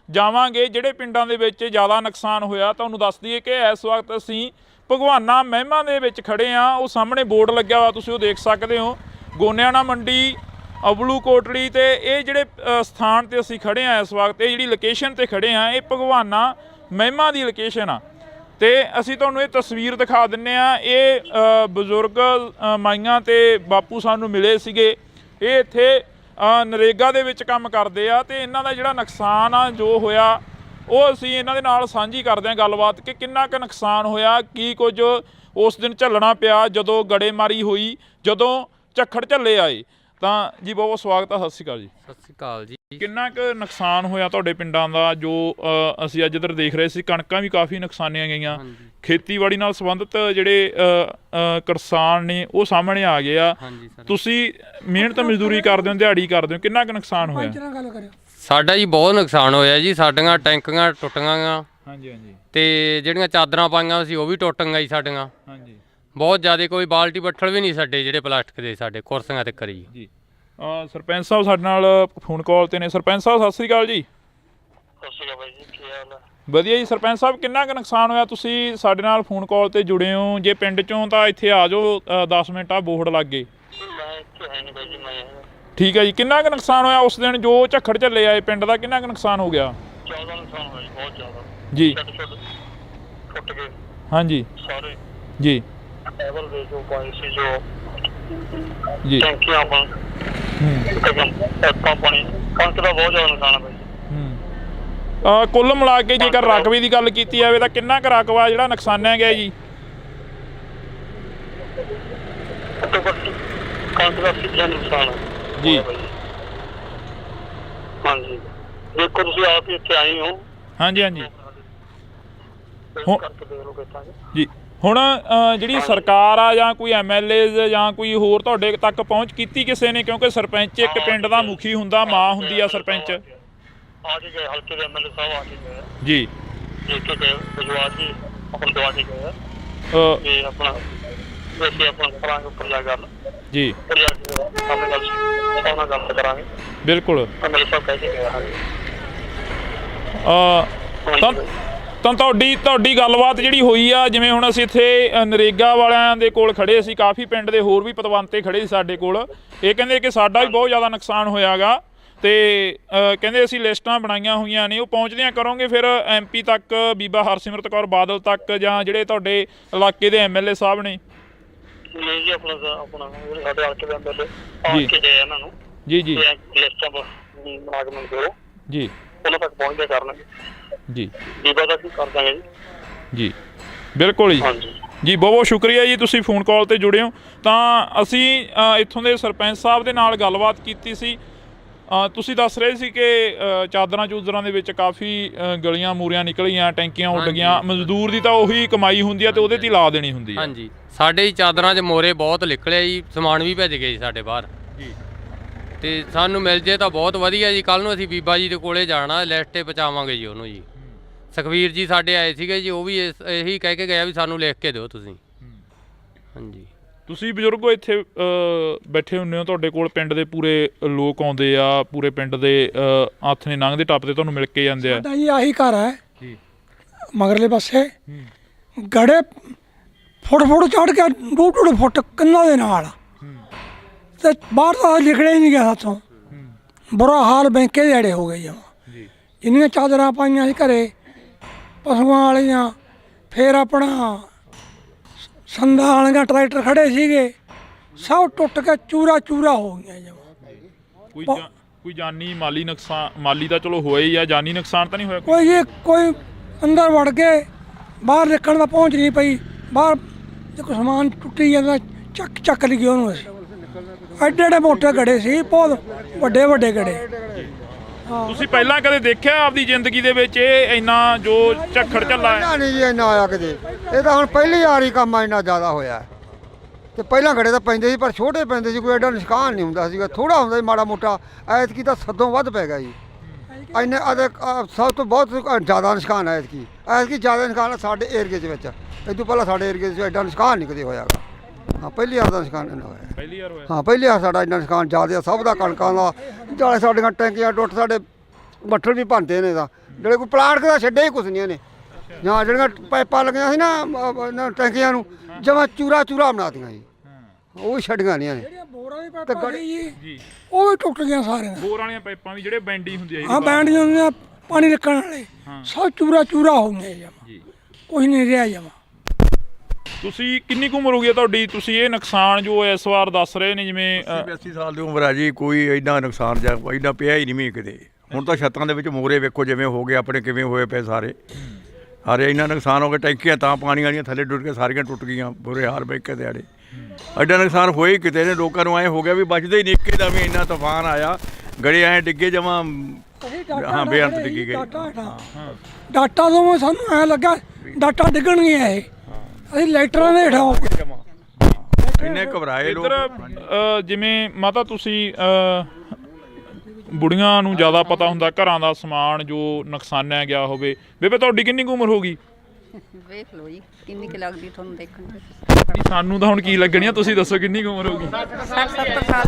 ਜਾਵਾਂਗੇ, ਜਿਹੜੇ ਪਿੰਡਾਂ ਦੇ ਵਿੱਚ ਜ਼ਿਆਦਾ ਨੁਕਸਾਨ ਹੋਇਆ। ਤੁਹਾਨੂੰ ਦੱਸ ਦਈਏ ਕਿ ਇਸ ਵਕਤ ਅਸੀਂ ਭਗਵਾਨਾ ਮਹਿਮਾ ਦੇ ਵਿੱਚ ਖੜ੍ਹੇ ਹਾਂ। ਉਹ ਸਾਹਮਣੇ ਬੋਰਡ ਲੱਗਿਆ ਹੋਇਆ, ਤੁਸੀਂ ਉਹ ਦੇਖ ਸਕਦੇ ਹੋ। ਗੋਨਿਆਣਾ ਮੰਡੀ, ਅਬਲੂ ਕੋਟਲੀ ਤੇ ਇਹ ਜਿਹੜੇ ਸਥਾਨ ਤੇ ਅਸੀਂ ਖੜ੍ਹੇ ਹਾਂ ਇਸ ਵਕਤ, ਇਹ ਜਿਹੜੀ ਲੋਕੇਸ਼ਨ ਤੇ ਖੜ੍ਹੇ ਹਾਂ, ਇਹ ਭਗਵਾਨਾ ਮਹਿਮਾ ਦੀ ਲੋਕੇਸ਼ਨ ਆ। ਤੇ ਅਸੀਂ ਤੁਹਾਨੂੰ ਇਹ ਤਸਵੀਰ ਦਿਖਾ ਦਿੰਨੇ ਆ। ਇਹ ਬਜ਼ੁਰਗ ਮਾਈਆਂ ਤੇ ਬਾਪੂ ਸਾਨੂੰ ਮਿਲੇ ਸੀਗੇ। ਇਹ ਇੱਥੇ ਨਰੇਗਾ ਦੇ ਵਿੱਚ ਕੰਮ ਕਰਦੇ ਆ ਤੇ ਇਹਨਾਂ ਦਾ ਜਿਹੜਾ ਨੁਕਸਾਨ ਆ ਜੋ ਹੋਇਆ ਉਹ ਅਸੀਂ ਇਹਨਾਂ ਦੇ ਨਾਲ ਸਾਂਝੀ ਕਰਦੇ ਹਾਂ ਗੱਲਬਾਤ ਕਿ ਕਿੰਨਾ ਕੁ ਨੁਕਸਾਨ ਹੋਇਆ, ਕੀ ਕੁਝ ਉਸ ਦਿਨ ਝੱਲਣਾ ਪਿਆ ਜਦੋਂ ਗੜੇਮਾਰੀ ਹੋਈ, ਜਦੋਂ ਝੱਖੜ ਝੱਲੇ ਆਏ। ਤਾਂ ਜੀ ਬਹੁਤ ਬਹੁਤ ਸਵਾਗਤ ਆ। ਸਤਿ ਸ਼੍ਰੀ ਅਕਾਲ ਜੀ। ਸਤਿ ਸ਼੍ਰੀ ਅਕਾਲ ਜੀ। ਕਿੰਨਾ ਕੁ ਨੁਕਸਾਨ ਹੋਇਆ ਤੁਹਾਡੇ ਪਿੰਡਾਂ ਦਾ ਜੋ ਅਸੀਂ ਅੱਜ ਇੱਧਰ ਦੇਖ ਰਹੇ ਸੀ? ਕਣਕਾਂ ਵੀ ਕਾਫੀ ਨੁਕਸਾਨੀਆਂ ਗਈਆਂ। ਖੇਤੀਬਾੜੀ ਨਾਲ ਸੰਬੰਧਿਤ ਜਿਹੜੇ ਕਿਸਾਨ ਨੇ ਉਹ ਸਾਹਮਣੇ ਆ ਗਏ ਆ। ਤੁਸੀਂ ਮਿਹਨਤ ਮਜ਼ਦੂਰੀ ਕਰਦੇ ਹੋ, ਦਿਹਾੜੀ ਕਰਦੇ ਹੋ, ਕਿੰਨਾ ਕੁ ਨੁਕਸਾਨ ਹੋਇਆ? ਸਾਡਾ ਜੀ ਬਹੁਤ ਨੁਕਸਾਨ ਹੋਇਆ ਜੀ। ਸਾਡੀਆਂ ਟੈਂਕੀਆਂ ਟੁੱਟੀਆਂ ਗੀਆਂ ਤੇ ਜਿਹੜੀਆਂ ਚਾਦਰਾਂ ਪਾਈਆਂ ਸੀ ਉਹ ਵੀ ਟੁੱਟ ਗਈਆਂ ਜੀ ਸਾਡੀਆਂ। ਬਹੁਤ ਜ਼ਿਆਦਾ ਕੋਈ ਬਾਲਟੀ ਬੱਠਲ ਵੀ ਨਹੀਂ ਸਾਡੇ ਜਿਹੜੇ ਪਲਾਸਟਿਕ ਦੇ ਸਾਡੇ ਕੁਰਸੀਆਂ ਤੇ ਕਰੀ ਜੀ। ਸਰਪੰਚ ਸਾਹਿਬ ਸਾਡੇ ਨਾਲ ਫੋਨ ਕਾਲ ਤੇ ਨੇ। ਸਰਪੰਚ ਸਾਹਿਬ ਸਤਿ ਸ਼੍ਰੀ ਅਕਾਲ ਜੀ। ਸਤਿ ਸ਼੍ਰੀ ਅਕਾਲ ਬਾਈ ਜੀ, ਕੀ ਹਾਲ ਹੈ? ਵਧੀਆ ਜੀ। ਸਰਪੰਚ ਸਾਹਿਬ ਕਿੰਨਾ ਕੁ ਨੁਕਸਾਨ ਹੋਇਆ? ਤੁਸੀਂ ਸਾਡੇ ਨਾਲ ਫੋਨ ਕਾਲ ਤੇ ਜੁੜੇ ਹੋ, ਜੇ ਪਿੰਡ ਚੋਂ ਤਾਂ ਇੱਥੇ ਆ ਜਾਓ, 10 ਮਿੰਟ ਆ ਬੋਰਡ ਲੱਗ ਗਏ। ਮੈਂ ਇੱਥੇ ਹੈ ਨਹੀਂ ਬਾਈ ਜੀ, ਮੈਂ ਠੀਕ ਹੈ ਜੀ। ਕਿੰਨਾ ਕੁ ਨੁਕਸਾਨ ਹੋਇਆ ਉਸ ਦਿਨ ਜੋ ਝੱਖੜ ਝੱਲੇ ਆਏ ਪਿੰਡ ਦਾ? ਕਿੰਨਾ ਕੁ ਨੁਕਸਾਨ ਹੋ ਗਿਆ? ਜ਼ਿਆਦਾ ਨੁਕਸਾਨ ਹੋਇਆ ਜੀ, ਬਹੁਤ ਜ਼ਿਆਦਾ ਜੀ। ਟੁੱਟ ਗਏ ਹਾਂਜੀ ਸਾਰੇ ਜੀ। ਟੇਬਲ ਦੇ ਜੋ ਪਾਣੀ ਸੀ, ਜੋ ਜੀ ਟੈਂਕੀਆਂ ਪਾਈਪਾਂ ਪਾਣੀ, ਕਣਕ ਦਾ ਬਹੁਤ ਜ਼ਿਆਦਾ ਨੁਕਸਾਨ ਹੈ ਬਾਈ। ਕੁੱਲ ਮਿਲਾ ਕੇ ਜੇਕਰ ਰਕਬੇ ਦੀ ਗੱਲ ਕੀਤੀ ਜਾਵੇ ਤਾਂ ਕਿੰਨਾ ਕੁ ਰਕਬਾ ਜਿਹੜਾ ਨੁਕਸਾਨਿਆ ਗਿਆ ਜੀ? ਕਣਕ ਦਾ 80% ਨੁਕਸਾਨ ਹੈ ਜੀ। ਹਾਂਜੀ, ਦੇਖੋ ਤੁਸੀਂ ਆਪ ਹੀ ਇੱਥੇ ਆਏ ਹੋ। ਹਾਂਜੀ ਹਾਂਜੀ ਕਰਕੇ ਦੇਖ ਲਓ ਕਿੱਥਾਂ ਜੀ। ਹੁਣ ਜਿਹੜੀ ਸਰਕਾਰ ਆ ਜਾਂ ਕੋਈ MLA ਜਾਂ ਕੋਈ ਹੋਰ ਤੁਹਾਡੇ ਤੱਕ ਪਹੁੰਚ ਕੀਤੀ ਕਿਸੇ ਨੇ? ਕਿਉਂਕਿ ਸਰਪੰਚ ਇੱਕ ਪਿੰਡ ਦਾ ਮੁਖੀ ਹੁੰਦਾ, ਮਾਂ ਹੁੰਦੀ ਆ ਸਰਪੰਚ। ਆ ਕੇ ਗਏ, ਹਲਕੇ ਦੇ MLA ਸਾਹਿਬ ਆ ਕੇ ਗਏ ਜੀ। ਦੇਖ ਕੇ ਗਏ, ਭਜਵਾ ਕੇ ਆਪਣਾ ਦਵਾ ਕੇ ਗਏ ਤੇ ਆਪਣਾ ਵੈਸੇ ਆਪਣਾ ਕਰਾਂਗੇ ਉੱਪਰ ਜਾ ਗੱਲ ਜੀ ਉੱਪਰ ਜਾ ਕੇ ਆਪਣੇ ਗੱਲ ਕਰਾਂਗੇ ਬਿਲਕੁਲ। ਮੇਰੇ ਕੋਲ ਕਹਿ ਕੇ ਗਿਆ ਤਾਂ ਤੁਹਾਡੀ ਗੱਲਬਾਤ ਜਿਹੜੀ ਹੋਈ ਆ, ਜਿਵੇਂ ਹੁਣ ਅਸੀਂ ਇੱਥੇ ਨਰੇਗਾ ਵਾਲਿਆਂ ਦੇ ਕੋਲ ਖੜੇ ਸੀ, ਕਾਫੀ ਪਿੰਡ ਦੇ ਹੋਰ ਵੀ ਪਤਵੰਤੇ ਖੜੇ ਸੀ ਸਾਡੇ ਕੋਲ, ਇਹ ਕਹਿੰਦੇ ਕਿ ਸਾਡਾ ਵੀ ਬਹੁਤ ਜ਼ਿਆਦਾ ਨੁਕਸਾਨ ਹੋਇਆਗਾ ਤੇ ਕਹਿੰਦੇ ਅਸੀਂ ਲਿਸਟਾਂ ਬਣਾਈਆਂ ਹੋਈਆਂ ਨੇ, ਉਹ ਪਹੁੰਚਦਿਆਂ ਕਰੋਗੇ ਫਿਰ MP ਤੱਕ, ਬੀਬਾ ਹਰਸਿਮਰਤ ਕੌਰ ਬਾਦਲ ਤੱਕ, ਜਾਂ ਜਿਹੜੇ ਤੁਹਾਡੇ ਇਲਾਕੇ ਦੇ MLA ਸਾਹਿਬ ਨੇ? ਨਹੀਂ ਜੀ, ਆਪਣਾ ਸਾਡੇ ਹਲਕੇ ਦੇ ਅੰਦਰ ਆ ਕੇ ਦੇ ਇਹਨਾਂ ਨੂੰ ਜੀ ਜੀ ਲਿਸਟਾਂ ਬਣਾ ਕੇ ਮੈਨੂੰ ਦਿਓ ਜੀ, ਉਹਨਾਂ ਤੱਕ ਪਹੁੰਚਦੇ ਕਰਨਗੇ ਜੀ, ਬੀਬਾ ਦਾ ਕੀ ਕਰ ਦਾਂਗੇ ਜੀ ਬਿਲਕੁਲ ਜੀ। ਹਾਂਜੀ ਜੀ ਬਹੁਤ ਬਹੁਤ ਸ਼ੁਕਰੀਆ ਜੀ, ਤੁਸੀਂ ਫੋਨ ਕਾਲ ਤੇ ਜੁੜੇ ਹੋ। ਤਾਂ ਅਸੀਂ ਇੱਥੋਂ ਦੇ ਸਰਪੰਚ ਸਾਹਿਬ ਦੇ ਨਾਲ ਗੱਲਬਾਤ ਕੀਤੀ ਸੀ। ਤੁਸੀਂ ਦੱਸ ਰਹੇ ਸੀ ਕਿ ਚਾਦਰਾਂ ਚੂਦਰਾਂ ਦੇ ਵਿੱਚ ਕਾਫੀ ਗਲੀਆਂ ਮੂਰੀਆਂ ਨਿਕਲੀਆਂ, ਟੈਂਕੀਆਂ ਉੱਡ ਗਈਆਂ। ਮਜ਼ਦੂਰ ਦੀ ਤਾਂ ਉਹੀ ਕਮਾਈ ਹੁੰਦੀ ਆ ਤੇ ਉਹਦੇ 'ਤੇ ਹੀ ਲਾ ਦੇਣੀ ਹੁੰਦੀ ਆ। ਹਾਂਜੀ, ਸਾਡੇ ਹੀ ਚਾਦਰਾਂ 'ਚ ਮੋਰੇ ਬਹੁਤ ਨਿਕਲੇ ਜੀ, ਸਮਾਨ ਵੀ ਭੇਜ ਗਏ ਜੀ ਸਾਡੇ ਬਾਹਰ ਜੀ, ਤੇ ਸਾਨੂੰ ਮਿਲ ਜੇ ਤਾਂ ਬਹੁਤ ਵਧੀਆ ਜੀ। ਕੱਲ ਨੂੰ ਅਸੀਂ ਬੀਬਾ ਜੀ ਦੇ ਕੋਲੇ ਜਾਣਾ, ਲਿਸਟ 'ਤੇ ਪਹੁੰਚਾਵਾਂਗੇ ਜੀ ਉਹਨੂੰ ਜੀ। ਸੁਖਵੀਰ ਜੀ ਸਾਡੇ ਆਏ ਸੀਗੇ ਜੀ, ਉਹ ਵੀ ਇਹੀ ਕਹਿ ਕੇ ਗਿਆ ਵੀ ਸਾਨੂੰ ਲਿਖ ਕੇ ਦਿਓ ਤੁਸੀਂ। ਹਾਂਜੀ, ਤੁਸੀਂ ਬਜ਼ੁਰਗੋ ਇੱਥੇ ਬੈਠੇ ਹੁੰਦੇ ਹੋ, ਤੁਹਾਡੇ ਕੋਲ ਪਿੰਡ ਦੇ ਪੂਰੇ ਲੋਕ ਆਉਂਦੇ ਆ, ਪੂਰੇ ਪਿੰਡ ਦੇ ਹੱਥ ਨੇ ਲੰਘਦੇ ਟੱਪਦੇ ਤੁਹਾਨੂੰ ਮਿਲ ਕੇ ਜਾਂਦੇ ਆ। ਸਾਡਾ ਜੀ ਆਹੀ ਘਰ ਹੈ ਜੀ, ਮਗਰਲੇ ਪਾਸੇ ਗੜੇ ਫੁੱਟ ਚੜ ਕੇ 2-2 ਫੁੱਟ ਕੰਨਾਂ ਦੇ ਨਾਲ, ਤੇ ਬਾਹਰ ਤਾਂ ਲਿਖੜਿਆ ਹੀ ਨਹੀਂ ਗਿਆ ਸਾਥੋਂ। ਬੁਰਾ ਹਾਲ ਬੈਂਕੇ ਦੇ ਅੜੇ ਹੋ ਗਏ ਜਮਾਂ। ਜਿੰਨੀਆਂ ਚਾਦਰਾਂ ਪਾਈਆਂ ਸੀ ਘਰੇ ਪਸ਼ੂਆਂ ਵਾਲੀਆਂ, ਫਿਰ ਆਪਣਾ ਸੰਦਾਂ ਵਾਲੀਆਂ ਟਰੈਕਟਰ ਖੜੇ ਸੀਗੇ, ਸਭ ਟੁੱਟ ਕੇ ਚੂਰਾ ਚੂਰਾ ਹੋ ਗਈਆਂ ਜਮਾਂ। ਕੋਈ ਜਾਨੀ ਮਾਲੀ ਨੁਕਸਾਨ? ਮਾਲੀ ਤਾਂ ਚਲੋ ਹੋਇਆ ਹੀ ਆ, ਜਾਨੀ ਨੁਕਸਾਨ ਤਾਂ ਨਹੀਂ ਹੋਇਆ? ਕੋਈ ਅੰਦਰ ਵੜ ਕੇ ਬਾਹਰ ਨਿਕਲਣ ਦਾ ਪਹੁੰਚ ਨਹੀਂ ਪਈ। ਬਾਹਰ ਜੇ ਕੋਈ ਸਮਾਨ ਟੁੱਟੀ ਜਾਂਦਾ ਚੱਕ ਲਈ ਉਹਨੂੰ। ਅਸੀਂ ਐਡੇ ਮੋਟੇ ਗੜੇ ਸੀ, ਬਹੁਤ ਵੱਡੇ ਗੜੇ। ਤੁਸੀਂ ਪਹਿਲਾਂ ਕਦੇ ਦੇਖਿਆ ਆਪਦੀ ਜ਼ਿੰਦਗੀ ਦੇ ਵਿੱਚ ਇਹ ਇੰਨਾ ਜੋ ਝੱਖੜ ਝੱਲਾ ਹੈ? ਨਹੀਂ ਜੀ, ਇੰਨਾ ਆਇਆ ਕਿਤੇ। ਇਹ ਤਾਂ ਹੁਣ ਪਹਿਲੀ ਵਾਰੀ ਕੰਮ ਇੰਨਾ ਜ਼ਿਆਦਾ ਹੋਇਆ ਤੇ ਪਹਿਲਾਂ ਗੜੇ ਤਾਂ ਪੈਂਦੇ ਸੀ, ਪਰ ਛੋਟੇ ਪੈਂਦੇ ਸੀ, ਕੋਈ ਐਡਾ ਨੁਕਸਾਨ ਨਹੀਂ ਹੁੰਦਾ ਸੀਗਾ, ਥੋੜਾ ਹੁੰਦਾ ਸੀ ਮਾੜਾ ਮੋਟਾ। ਐਤਕੀ ਤਾਂ ਸਦੋਂ ਵੱਧ ਪੈ ਗਿਆ ਜੀ। ਇੰਨੇ ਸਭ ਤੋਂ ਬਹੁਤ ਜ਼ਿਆਦਾ ਨੁਕਸਾਨ ਹੈ ਐਤਕੀ ਜ਼ਿਆਦਾ ਨੁਕਸਾਨ ਸਾਡੇ ਏਰੀਏ ਦੇ ਵਿੱਚ। ਇਹ ਤੋਂ ਪਹਿਲਾਂ ਸਾਡੇ ਏਰੀਏ 'ਚ ਐਡਾ ਨੁਕਸਾਨ ਨਹੀਂ ਕਦੇ ਹੋਇਆਗਾ। ਹਾਂ, ਪਹਿਲੀ ਵਾਰ ਦਾ ਨੁਕਸਾਨ ਇੰਨਾ ਹੋਇਆ। ਪਹਿਲੀ ਵਾਰ ਹੋਇਆ? ਹਾਂ, ਪਹਿਲੀ ਵਾਰ ਸਾਡਾ ਇੰਨਾ ਨੁਕਸਾਨ ਜ਼ਿਆਦਾ ਸਭ ਦਾ, ਕਣਕਾਂ ਦਾ, ਨਾਲੇ ਸਾਡੀਆਂ ਟੈਂਕੀਆਂ ਟੁੱਟ, ਸਾਡੇ ਬੱਠਲ ਵੀ ਭੰਨਦੇ ਨੇ। ਤਾਂ ਜਿਹੜੇ ਕੋਈ ਪਲਾਟ ਦਾ ਛੱਡੇ ਹੀ ਕੁਛ ਨਹੀਂ ਇਹਨੇ। ਜਾਂ ਜਿਹੜੀਆਂ ਪਾਈਪਾਂ ਲੱਗੀਆਂ ਸੀ ਨਾ ਟੈਂਕੀਆਂ ਨੂੰ, ਜਮਾਂ ਚੂਰਾ ਬਣਾਤੀਆਂ ਜੀ, ਉਹ ਵੀ ਛੱਡੀਆਂ ਨਹੀਂ ਇਹਨੇ। ਬੋਰਾਂ ਦੀ ਪਾਈਪਾਂ ਜੀ ਉਹ ਵੀ ਟੁੱਟ ਗਈਆਂ ਸਾਰੀਆਂ। ਬੋਰ ਵਾਲੀਆਂ ਪਾਈਪਾਂ ਵੀ ਜਿਹੜੇ ਬੈਂਡੀ ਹੁੰਦੀ ਆ? ਹਾਂ, ਬੈਂਡੀਆਂ ਹੁੰਦੀਆਂ, ਪਾਣੀ ਰੱਖਣ ਵਾਲੇ, ਸਭ ਚੂਰਾ ਹੋ ਗਏ ਜਮਾਂ, ਕੁਝ ਨਹੀਂ ਰਿਹਾ ਜਮਾਂ। ਤੁਸੀਂ ਕਿੰਨੀ ਕੁ ਉਮਰ ਹੋ ਗਈ ਤੁਹਾਡੀ? ਤੁਸੀਂ ਇਹ ਨੁਕਸਾਨ ਜੋ ਇਸ ਵਾਰ ਦੱਸ ਰਹੇ ਨੇ, ਜਿਵੇਂ 80 ਸਾਲ ਦੀ ਉਮਰ ਆ ਜੀ, ਕੋਈ ਇੰਨਾ ਨੁਕਸਾਨ ਜਾਂ ਇੰਨਾ ਪਿਆ ਹੀ ਨਹੀਂ ਮੀਂਹ ਕਿਤੇ। ਹੁਣ ਤਾਂ ਛੱਤਾਂ ਦੇ ਵਿੱਚ ਮੋਰੇ ਵੇਖੋ ਜਿਵੇਂ ਹੋ ਗਏ ਆਪਣੇ, ਕਿਵੇਂ ਹੋਏ ਪਏ ਸਾਰੇ ਇੰਨਾ ਨੁਕਸਾਨ ਹੋ ਗਿਆ। ਟੈਂਕੀਆਂ ਤਾਂ ਪਾਣੀ ਵਾਲੀਆਂ ਥੱਲੇ ਡੁੱਟ ਕੇ ਸਾਰੀਆਂ ਟੁੱਟ ਗਈਆਂ, ਬੁਰੇ ਹਾਲ ਬੈਂਕੇ ਦੇ ਆੜੇ। ਐਡਾ ਨੁਕਸਾਨ ਹੋਇਆ ਹੀ ਕਿਤੇ ਨੇ। ਲੋਕਾਂ ਨੂੰ ਐਂ ਹੋ ਗਿਆ ਵੀ ਬਚਦੇ ਹੀ ਨਹੀਂ, ਇੱਕੇ ਦਾ ਵੀ ਇੰਨਾ ਤੂਫਾਨ ਆਇਆ, ਗੜੇ ਐਂ ਡਿੱਗੇ ਜਮਾਂ। ਹਾਂ, ਬੇਅੰਤ ਡਿੱਗੀ ਗਈ। ਡਾਟਾ ਤੋਂ ਸਾਨੂੰ ਐਂ ਲੱਗਾ ਡਾਟਾ ਡਿੱਗਣਗੀਆਂ ਇਹ, ਅਸੀਂ ਲਾਈਟਰਾਂ ਦੇ ਹੇਠਾਂ ਹੋ ਗਏ। ਇੰਨੇ ਘਬਰਾਏ ਲੋਕ। ਇੱਧਰ ਜਿਵੇਂ ਮਾਤਾ ਤੁਸੀਂ ਬੁੜੀਆਂ ਨੂੰ ਜ਼ਿਆਦਾ ਪਤਾ ਹੁੰਦਾ ਘਰਾਂ ਦਾ ਸਮਾਨ ਜੋ ਨੁਕਸਾਨਿਆ ਗਿਆ ਹੋਵੇ। ਬੇਬੇ ਤੁਹਾਡੀ ਕਿੰਨੀ ਕੁ ਉਮਰ ਹੋ ਗਈ? ਵੇਖ ਲਓ ਜੀ ਕਿੰਨੀ ਕੁ ਲੱਗਦੀ ਤੁਹਾਨੂੰ ਦੇਖਣ ਨੂੰ। ਸਾਨੂੰ ਤਾਂ ਹੁਣ ਕੀ ਲੱਗਣੀ ਆ, ਤੁਸੀਂ ਦੱਸੋ ਕਿੰਨੀ ਕੁ ਉਮਰ ਹੋ ਗਈ? 60-70 ਸਾਲ।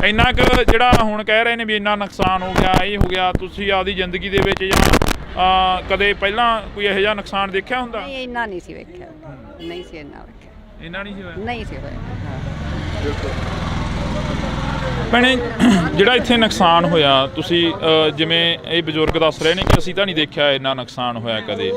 ਇੰਨਾ ਕੁ ਜਿਹੜਾ ਹੁਣ ਕਹਿ ਰਹੇ ਨੇ ਵੀ ਇੰਨਾ ਨੁਕਸਾਨ ਹੋ ਗਿਆ, ਇਹ ਹੋ ਗਿਆ, ਤੁਸੀਂ ਆਪਦੀ ਜ਼ਿੰਦਗੀ ਦੇ ਵਿੱਚ ਜਾਂ ਕਦੇ ਪਹਿਲਾਂ ਕੋਈ ਇਹੋ ਜਿਹਾ ਨੁਕਸਾਨ ਦੇਖਿਆ ਹੁੰਦਾ? ਨਹੀਂ, ਇੰਨਾ ਨਹੀਂ ਸੀ ਵੇਖਿਆ, ਨਹੀਂ ਸੀ ਇੰਨਾ ਵੇਖਿਆ, ਇੰਨਾ ਨਹੀਂ ਸੀ ਹੋਇਆ? ਨਹੀਂ ਸੀ ਹੋਇਆ। ਭੈਣੇ, ਜਿਹੜਾ ਇੱਥੇ ਨੁਕਸਾਨ ਹੋਇਆ, ਤੁਸੀਂ ਜਿਵੇਂ ਇਹ ਬਜ਼ੁਰਗ ਦੱਸ ਰਹੇ ਨੇ ਕਿ ਅਸੀਂ ਤਾਂ ਨਹੀਂ ਦੇਖਿਆ ਇੰਨਾ ਨੁਕਸਾਨ ਹੋਇਆ ਕਦੇ।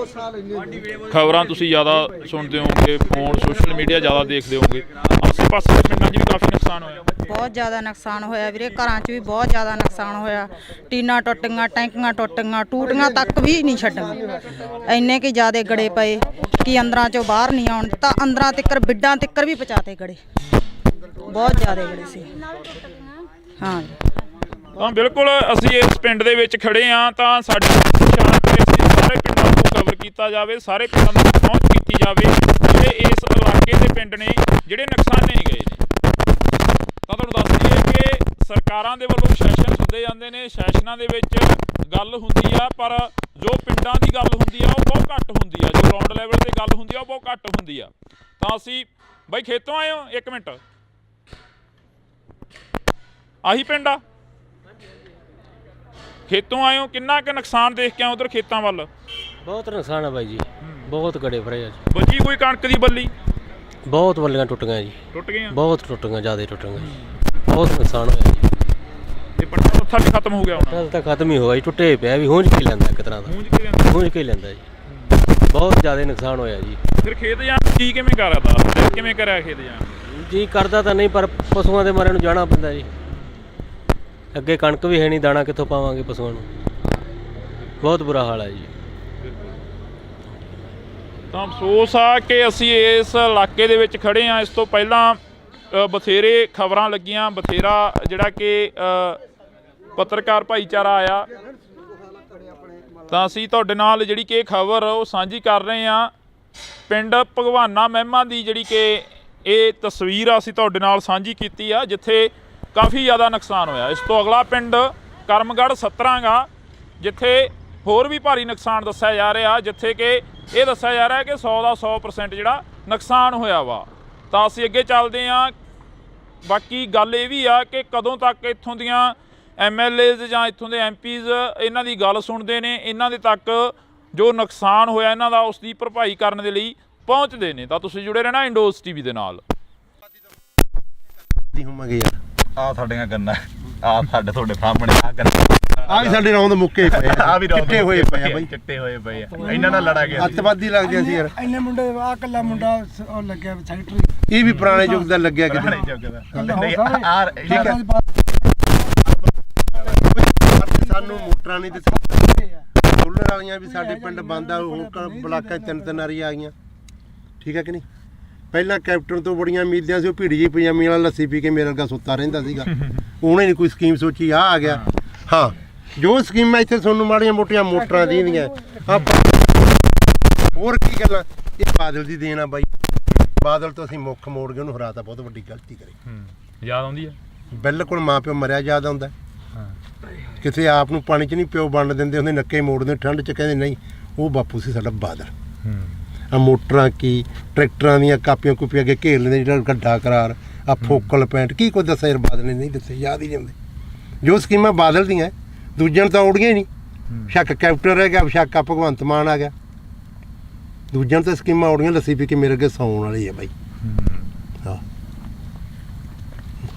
ਖਬਰਾਂ ਤੁਸੀਂ ਜ਼ਿਆਦਾ ਸੁਣਦੇ ਹੋਵੋਗੇ, ਫੋਨ ਸੋਸ਼ਲ ਮੀਡੀਆ ਜ਼ਿਆਦਾ ਦੇਖਦੇ ਹੋਵੋਗੇ, ਆਸੇ ਪਾਸੇ ਦੇ ਪਿੰਡਾਂ 'ਚ ਵੀ ਕਾਫੀ ਨੁਕਸਾਨ ਹੋਇਆ? ਬਹੁਤ ਜ਼ਿਆਦਾ ਨੁਕਸਾਨ ਹੋਇਆ ਵੀਰੇ, ਘਰਾਂ 'ਚ ਵੀ ਬਹੁਤ ਜ਼ਿਆਦਾ ਨੁਕਸਾਨ ਹੋਇਆ। ਟੀਨਾਂ ਟੁੱਟ ਗਈਆਂ, ਟੈਂਕੀਆਂ ਟੁੱਟ ਗਈਆਂ, ਟੂਟੀਆਂ ਤੱਕ ਵੀ ਨਹੀਂ ਛੱਡੀਆਂ। ਇੰਨੇ ਕਿ ਜ਼ਿਆਦਾ ਗੜੇ ਪਏ ਕਿ ਅੰਦਰਾਂ 'ਚੋਂ ਬਾਹਰ ਨਹੀਂ ਆਉਣ ਦਿੱਤਾ। ਅੰਦਰਾਂ ਤਿੱਕਰ, ਬਿੱਡਾਂ ਤਿੱਕਰ ਵੀ ਪਹੁੰਚਾਤੇ ਗੜੇ, ਬਹੁਤ ਜ਼ਿਆਦਾ ਗੜੇ ਸੀ। ਹਾਂ ਤਾਂ ਬਿਲਕੁਲ ਅਸੀਂ ਇਸ ਪਿੰਡ ਦੇ ਵਿੱਚ ਖੜੇ ਹਾਂ, ਤਾਂ ਸਾਡੀ ਪਛਾਣ ਕੇ ਅਸੀਂ ਸਾਰੇ ਪਿੰਡਾਂ ਨੂੰ ਕਵਰ ਕੀਤਾ ਜਾਵੇ, ਸਾਰੇ ਪਿੰਡਾਂ ਤੱਕ ਪਹੁੰਚ ਕੀਤੀ ਜਾਵੇ ਜਿਹੜੇ ਇਸ ਇਲਾਕੇ ਦੇ ਪਿੰਡ ਨੇ ਜਿਹੜੇ ਨੁਕਸਾਨੇ ਗਏ ਨੇ। ਤਾਂ ਤੁਹਾਨੂੰ ਦੱਸ ਦਈਏ ਕਿ ਸਰਕਾਰਾਂ ਦੇ ਵੱਲੋਂ ਸੈਸ਼ਨ ਹੁੰਦੇ ਜਾਂਦੇ ਨੇ, ਸੈਸ਼ਨਾਂ ਦੇ ਵਿੱਚ ਗੱਲ ਹੁੰਦੀ ਆ, ਪਰ ਜੋ ਪਿੰਡਾਂ ਦੀ ਗੱਲ ਹੁੰਦੀ ਆ ਉਹ ਬਹੁਤ ਘੱਟ ਹੁੰਦੀ ਆ, ਜੋ ਗਰਾਊਂਡ ਲੈਵਲ ਤੇ ਗੱਲ ਹੁੰਦੀ ਆ ਉਹ ਬਹੁਤ ਘੱਟ ਹੁੰਦੀ ਆ। ਤਾਂ ਅਸੀਂ ਬਾਈ ਖੇਤੋਂ ਆਏ ਹੋ? 1 ਮਿੰਟ, ਆਹੀ ਪਿੰਡ ਆ? ਖੇਤੋਂ ਆਏ ਹੋ, ਕਿੰਨਾ ਕੁ ਨੁਕਸਾਨ ਦੇਖ ਕੇ ਆਏ ਉਧਰ ਖੇਤਾਂ ਵੱਲ? ਬਹੁਤ ਨੁਕਸਾਨ ਆ ਬਾਈ ਜੀ, ਬਹੁਤ ਗੜੇ ਫਰੇ ਆ ਜੀ। ਬਚੀ ਕੋਈ ਕਣਕ ਦੀ ਬੱਲੀ? ਬਹੁਤ ਬੱਲੀਆਂ ਟੁੱਟ ਗਈਆਂ ਜੀ, ਟੁੱਟ ਗਈਆਂ, ਬਹੁਤ ਟੁੱਟ ਗਈਆਂ, ਜ਼ਿਆਦਾ ਟੁੱਟ ਗਈਆਂ ਜੀ, ਬਹੁਤ ਨੁਕਸਾਨ ਹੋਇਆ ਜੀ। ਤੇ ਪੱਠਾ ਪੱਥਾ ਵੀ ਖਤਮ ਹੋ ਗਿਆ ਹੁਣ? ਨਾਲ ਤਾਂ ਖਤਮ ਹੀ ਹੋਇਆ ਜੀ, ਟੁੱਟੇ ਪਿਆ ਵੀ ਹੂੰਝ ਕੇ ਲੈਂਦਾ ਇੱਕ ਤਰ੍ਹਾਂ ਦਾ, ਹੂੰਝ ਕੇ ਲੈਂਦਾ ਜੀ, ਬਹੁਤ ਜ਼ਿਆਦਾ ਨੁਕਸਾਨ ਹੋਇਆ ਜੀ। ਫਿਰ ਖੇਤ ਜਾਣ ਕੀ ਕਿਵੇਂ ਕਰਦਾ, ਕਿਵੇਂ ਕਰਿਆ ਖੇਤ ਜਾਣ? ਜੀ ਕਰਦਾ ਤਾਂ ਨਹੀਂ, ਪਰ ਪਸ਼ੂਆਂ ਦੇ ਮਾਰੇ ਨੂੰ ਜਾਣਾ ਪੈਂਦਾ ਜੀ। ਅੱਗੇ ਕਣਕ ਵੀ ਹੈ ਨਹੀਂ, ਦਾਣਾ ਕਿੱਥੋਂ ਪਾਵਾਂਗੇ ਪਸ਼ੂਆਂ ਨੂੰ, ਬਹੁਤ ਬੁਰਾ ਹਾਲ ਹੈ ਜੀ। ਤਾਂ ਅਫਸੋਸ ਆ ਕਿ ਅਸੀਂ ਇਸ ਇਲਾਕੇ ਦੇ ਵਿੱਚ ਖੜੇ ਹਾਂ। ਇਸ ਤੋਂ ਪਹਿਲਾਂ ਬਥੇਰੇ ਖਬਰਾਂ ਲੱਗੀਆਂ, ਬਥੇਰਾ ਜਿਹੜਾ ਕਿ ਪੱਤਰਕਾਰ ਭਾਈਚਾਰਾ ਆਇਆ, ਤਾਂ ਅਸੀਂ ਤੁਹਾਡੇ ਨਾਲ ਜਿਹੜੀ ਕਿ ਖਬਰ ਉਹ ਸਾਂਝੀ ਕਰ ਰਹੇ ਹਾਂ। ਪਿੰਡ ਭਗਵਾਨਾ ਮਹਿਮਾ ਦੀ ਜਿਹੜੀ ਕਿ ਇਹ ਤਸਵੀਰ ਅਸੀਂ ਤੁਹਾਡੇ ਨਾਲ ਸਾਂਝੀ ਕੀਤੀ ਆ, ਜਿੱਥੇ ਕਾਫੀ ਜ਼ਿਆਦਾ ਨੁਕਸਾਨ ਹੋਇਆ। ਇਸ ਤੋਂ ਅਗਲਾ ਪਿੰਡ ਕਰਮਗੜ੍ਹ ਸਤਰਾਂਗਾ, ਜਿੱਥੇ ਹੋਰ ਵੀ ਭਾਰੀ ਨੁਕਸਾਨ ਦੱਸਿਆ ਜਾ ਰਿਹਾ, ਜਿੱਥੇ ਕਿ ਇਹ ਦੱਸਿਆ ਜਾ ਰਿਹਾ ਕਿ 100 ਦਾ 100% ਜਿਹੜਾ ਨੁਕਸਾਨ ਹੋਇਆ ਵਾ। ਤਾਂ ਅਸੀਂ ਅੱਗੇ ਚੱਲਦੇ ਹਾਂ। ਬਾਕੀ ਗੱਲ ਇਹ ਵੀ ਆ ਕਿ ਕਦੋਂ ਤੱਕ ਇੱਥੋਂ ਦੀਆਂ MLAs ਜਾਂ ਇੱਥੋਂ ਦੇ MPs ਇਹਨਾਂ ਦੀ ਗੱਲ ਸੁਣਦੇ ਨੇ, ਇਹਨਾਂ ਦੇ ਤੱਕ ਜੋ ਨੁਕਸਾਨ ਹੋਇਆ ਇਹਨਾਂ ਦਾ ਉਸ ਦੀ ਭਰਪਾਈ ਕਰਨ ਦੇ ਲਈ ਪਹੁੰਚਦੇ ਨੇ। ਤਾਂ ਤੁਸੀਂ ਜੁੜੇ ਰਹਿਣਾ ਇੰਡੋਜ਼ TV ਦੇ ਨਾਲ। ਹੋਵਾਂਗੇ ਯਾਰ, ਆ ਸਾਡੀਆਂ ਗੰਨਾ, ਆ ਸਾਡੇ ਤੁਹਾਡੇ ਸਾਹਮਣੇ ਆ ਗੰਨਾ, ਆ ਵੀ ਸਾਡੇ ਰੌਂਦ ਮੁੱਕੇ ਪਏ ਆ, ਆ ਵੀ ਚਿੱਟੇ ਹੋਏ ਪਏ ਆ ਬਾਈ, ਚਿੱਟੇ ਹੋਏ ਪਏ ਆ। ਇਹਨਾਂ ਨਾਲ ਲੜਾ ਗਿਆ ਅੱਤਵਾਦੀ ਲੱਗਦੇ ਸੀ ਯਾਰ। ਇੰਨੇ ਮੁੰਡੇ ਆ ਕੱਲਾ ਮੁੰਡਾ ਉਹ ਲੱਗਿਆ ਸੈਕਟਰੀ, ਇਹ ਵੀ ਪੁਰਾਣੇ ਯੁੱਗ ਦਾ ਲੱਗਿਆ ਕਿਤੇ। ਸਾਨੂੰ ਮੋਟਰਾਂ ਨਹੀਂ ਦਿੱਤੀਆਂ, ਸੋਲਰ ਵਾਲੀਆਂ ਵੀ ਸਾਡੇ ਪਿੰਡ ਬੰਦ ਆ, ਹੋਰ ਬਲਾਕਾਂ 'ਚ 3 ਵਾਰੀ ਆ ਗਈਆਂ, ਠੀਕ ਹੈ ਕਿ ਨਹੀਂ। ਪਹਿਲਾਂ ਕੈਪਟਨ ਤੋਂ ਬੜੀਆਂ ਉਮੀਦਾਂ ਸੀ, ਉਹ ਭੀੜੀ ਜਿਹੀ ਪਜਾਮੀ ਵਾਲਾ ਲੱਸੀ ਪੀ ਕੇ ਮੇਰੇ ਵਰਗਾ ਸੁੱਤਾ ਰਹਿੰਦਾ ਸੀਗਾ, ਉਹਨੇ ਨਹੀਂ ਕੋਈ ਸਕੀਮ ਸੋਚੀ, ਆ ਗਿਆ। ਹਾਂ, ਜੋ ਸਕੀਮਾਂ ਇੱਥੇ ਤੁਹਾਨੂੰ ਮਾੜੀਆਂ ਮੋਟੀਆਂ ਮੋਟਰਾਂ ਦੀਆਂ ਹੋਰ ਕੀ ਗੱਲਾਂ, ਇਹ ਬਾਦਲ ਦੀ ਦੇਣ ਆ ਬਾਈ। ਬਾਦਲ ਤੋਂ ਅਸੀਂ ਮੁੱਖ ਮੋੜ ਕੇ ਉਹਨੂੰ ਹਰਾਤਾ, ਬਹੁਤ ਵੱਡੀ ਗਲਤੀ ਕਰੀ। ਯਾਦ ਆਉਂਦੀ ਆ? ਬਿਲਕੁਲ ਮਾਂ ਪਿਓ ਮਰਿਆ ਯਾਦ ਆਉਂਦਾ। ਕਿਸੇ ਆਪ ਨੂੰ ਪਾਣੀ 'ਚ ਨਹੀਂ ਪਿਓ ਵੰਡ ਦਿੰਦੇ ਹੁੰਦੇ, ਨੱਕੇ ਮੋੜਦੇ ਠੰਡ 'ਚ, ਕਹਿੰਦੇ ਨਹੀਂ ਉਹ ਬਾਪੂ ਸੀ ਸਾਡਾ ਬਾਦਲ। ਆ ਮੋਟਰਾਂ ਕੀ ਟਰੈਕਟਰਾਂ ਦੀਆਂ ਕਾਪੀਆਂ ਕੂਪੀਆਂ ਅੱਗੇ ਘੇਰ ਲੈਂਦੇ, ਜਿਹੜਾ ਗੱਡਾ ਕਰਾਰ, ਆ ਫੋਕਲ ਪੈਂਟ, ਕੀ ਕੁਝ ਦੱਸਿਆ ਯਾਰ ਬਾਦਲ ਨੇ ਨਹੀਂ ਦੱਸਿਆ, ਯਾਦ ਹੀ ਨਹੀਂ ਆਉਂਦੇ। ਜੋ ਸਕੀਮਾਂ ਬਾਦਲ ਦੀਆਂ ਦੂਜਿਆਂ ਨੂੰ ਤਾਂ ਉੜੀਆਂ ਹੀ ਨਹੀਂ। ਸ਼ੱਕ ਕੈਪਟਨ ਰਹਿ ਗਿਆ, ਸ਼ੱਕ ਆ ਭਗਵੰਤ ਮਾਨ ਆ ਗਿਆ, ਦੂਜਿਆਂ ਨੂੰ ਤਾਂ ਸਕੀਮਾਂ ਉੜੀਆਂ, ਲੱਸੀ ਪੀ ਕੇ ਮੇਰੇ ਅੱਗੇ ਸੌਣ ਵਾਲੀ ਆ ਬਾਈ। ਹਾਂ,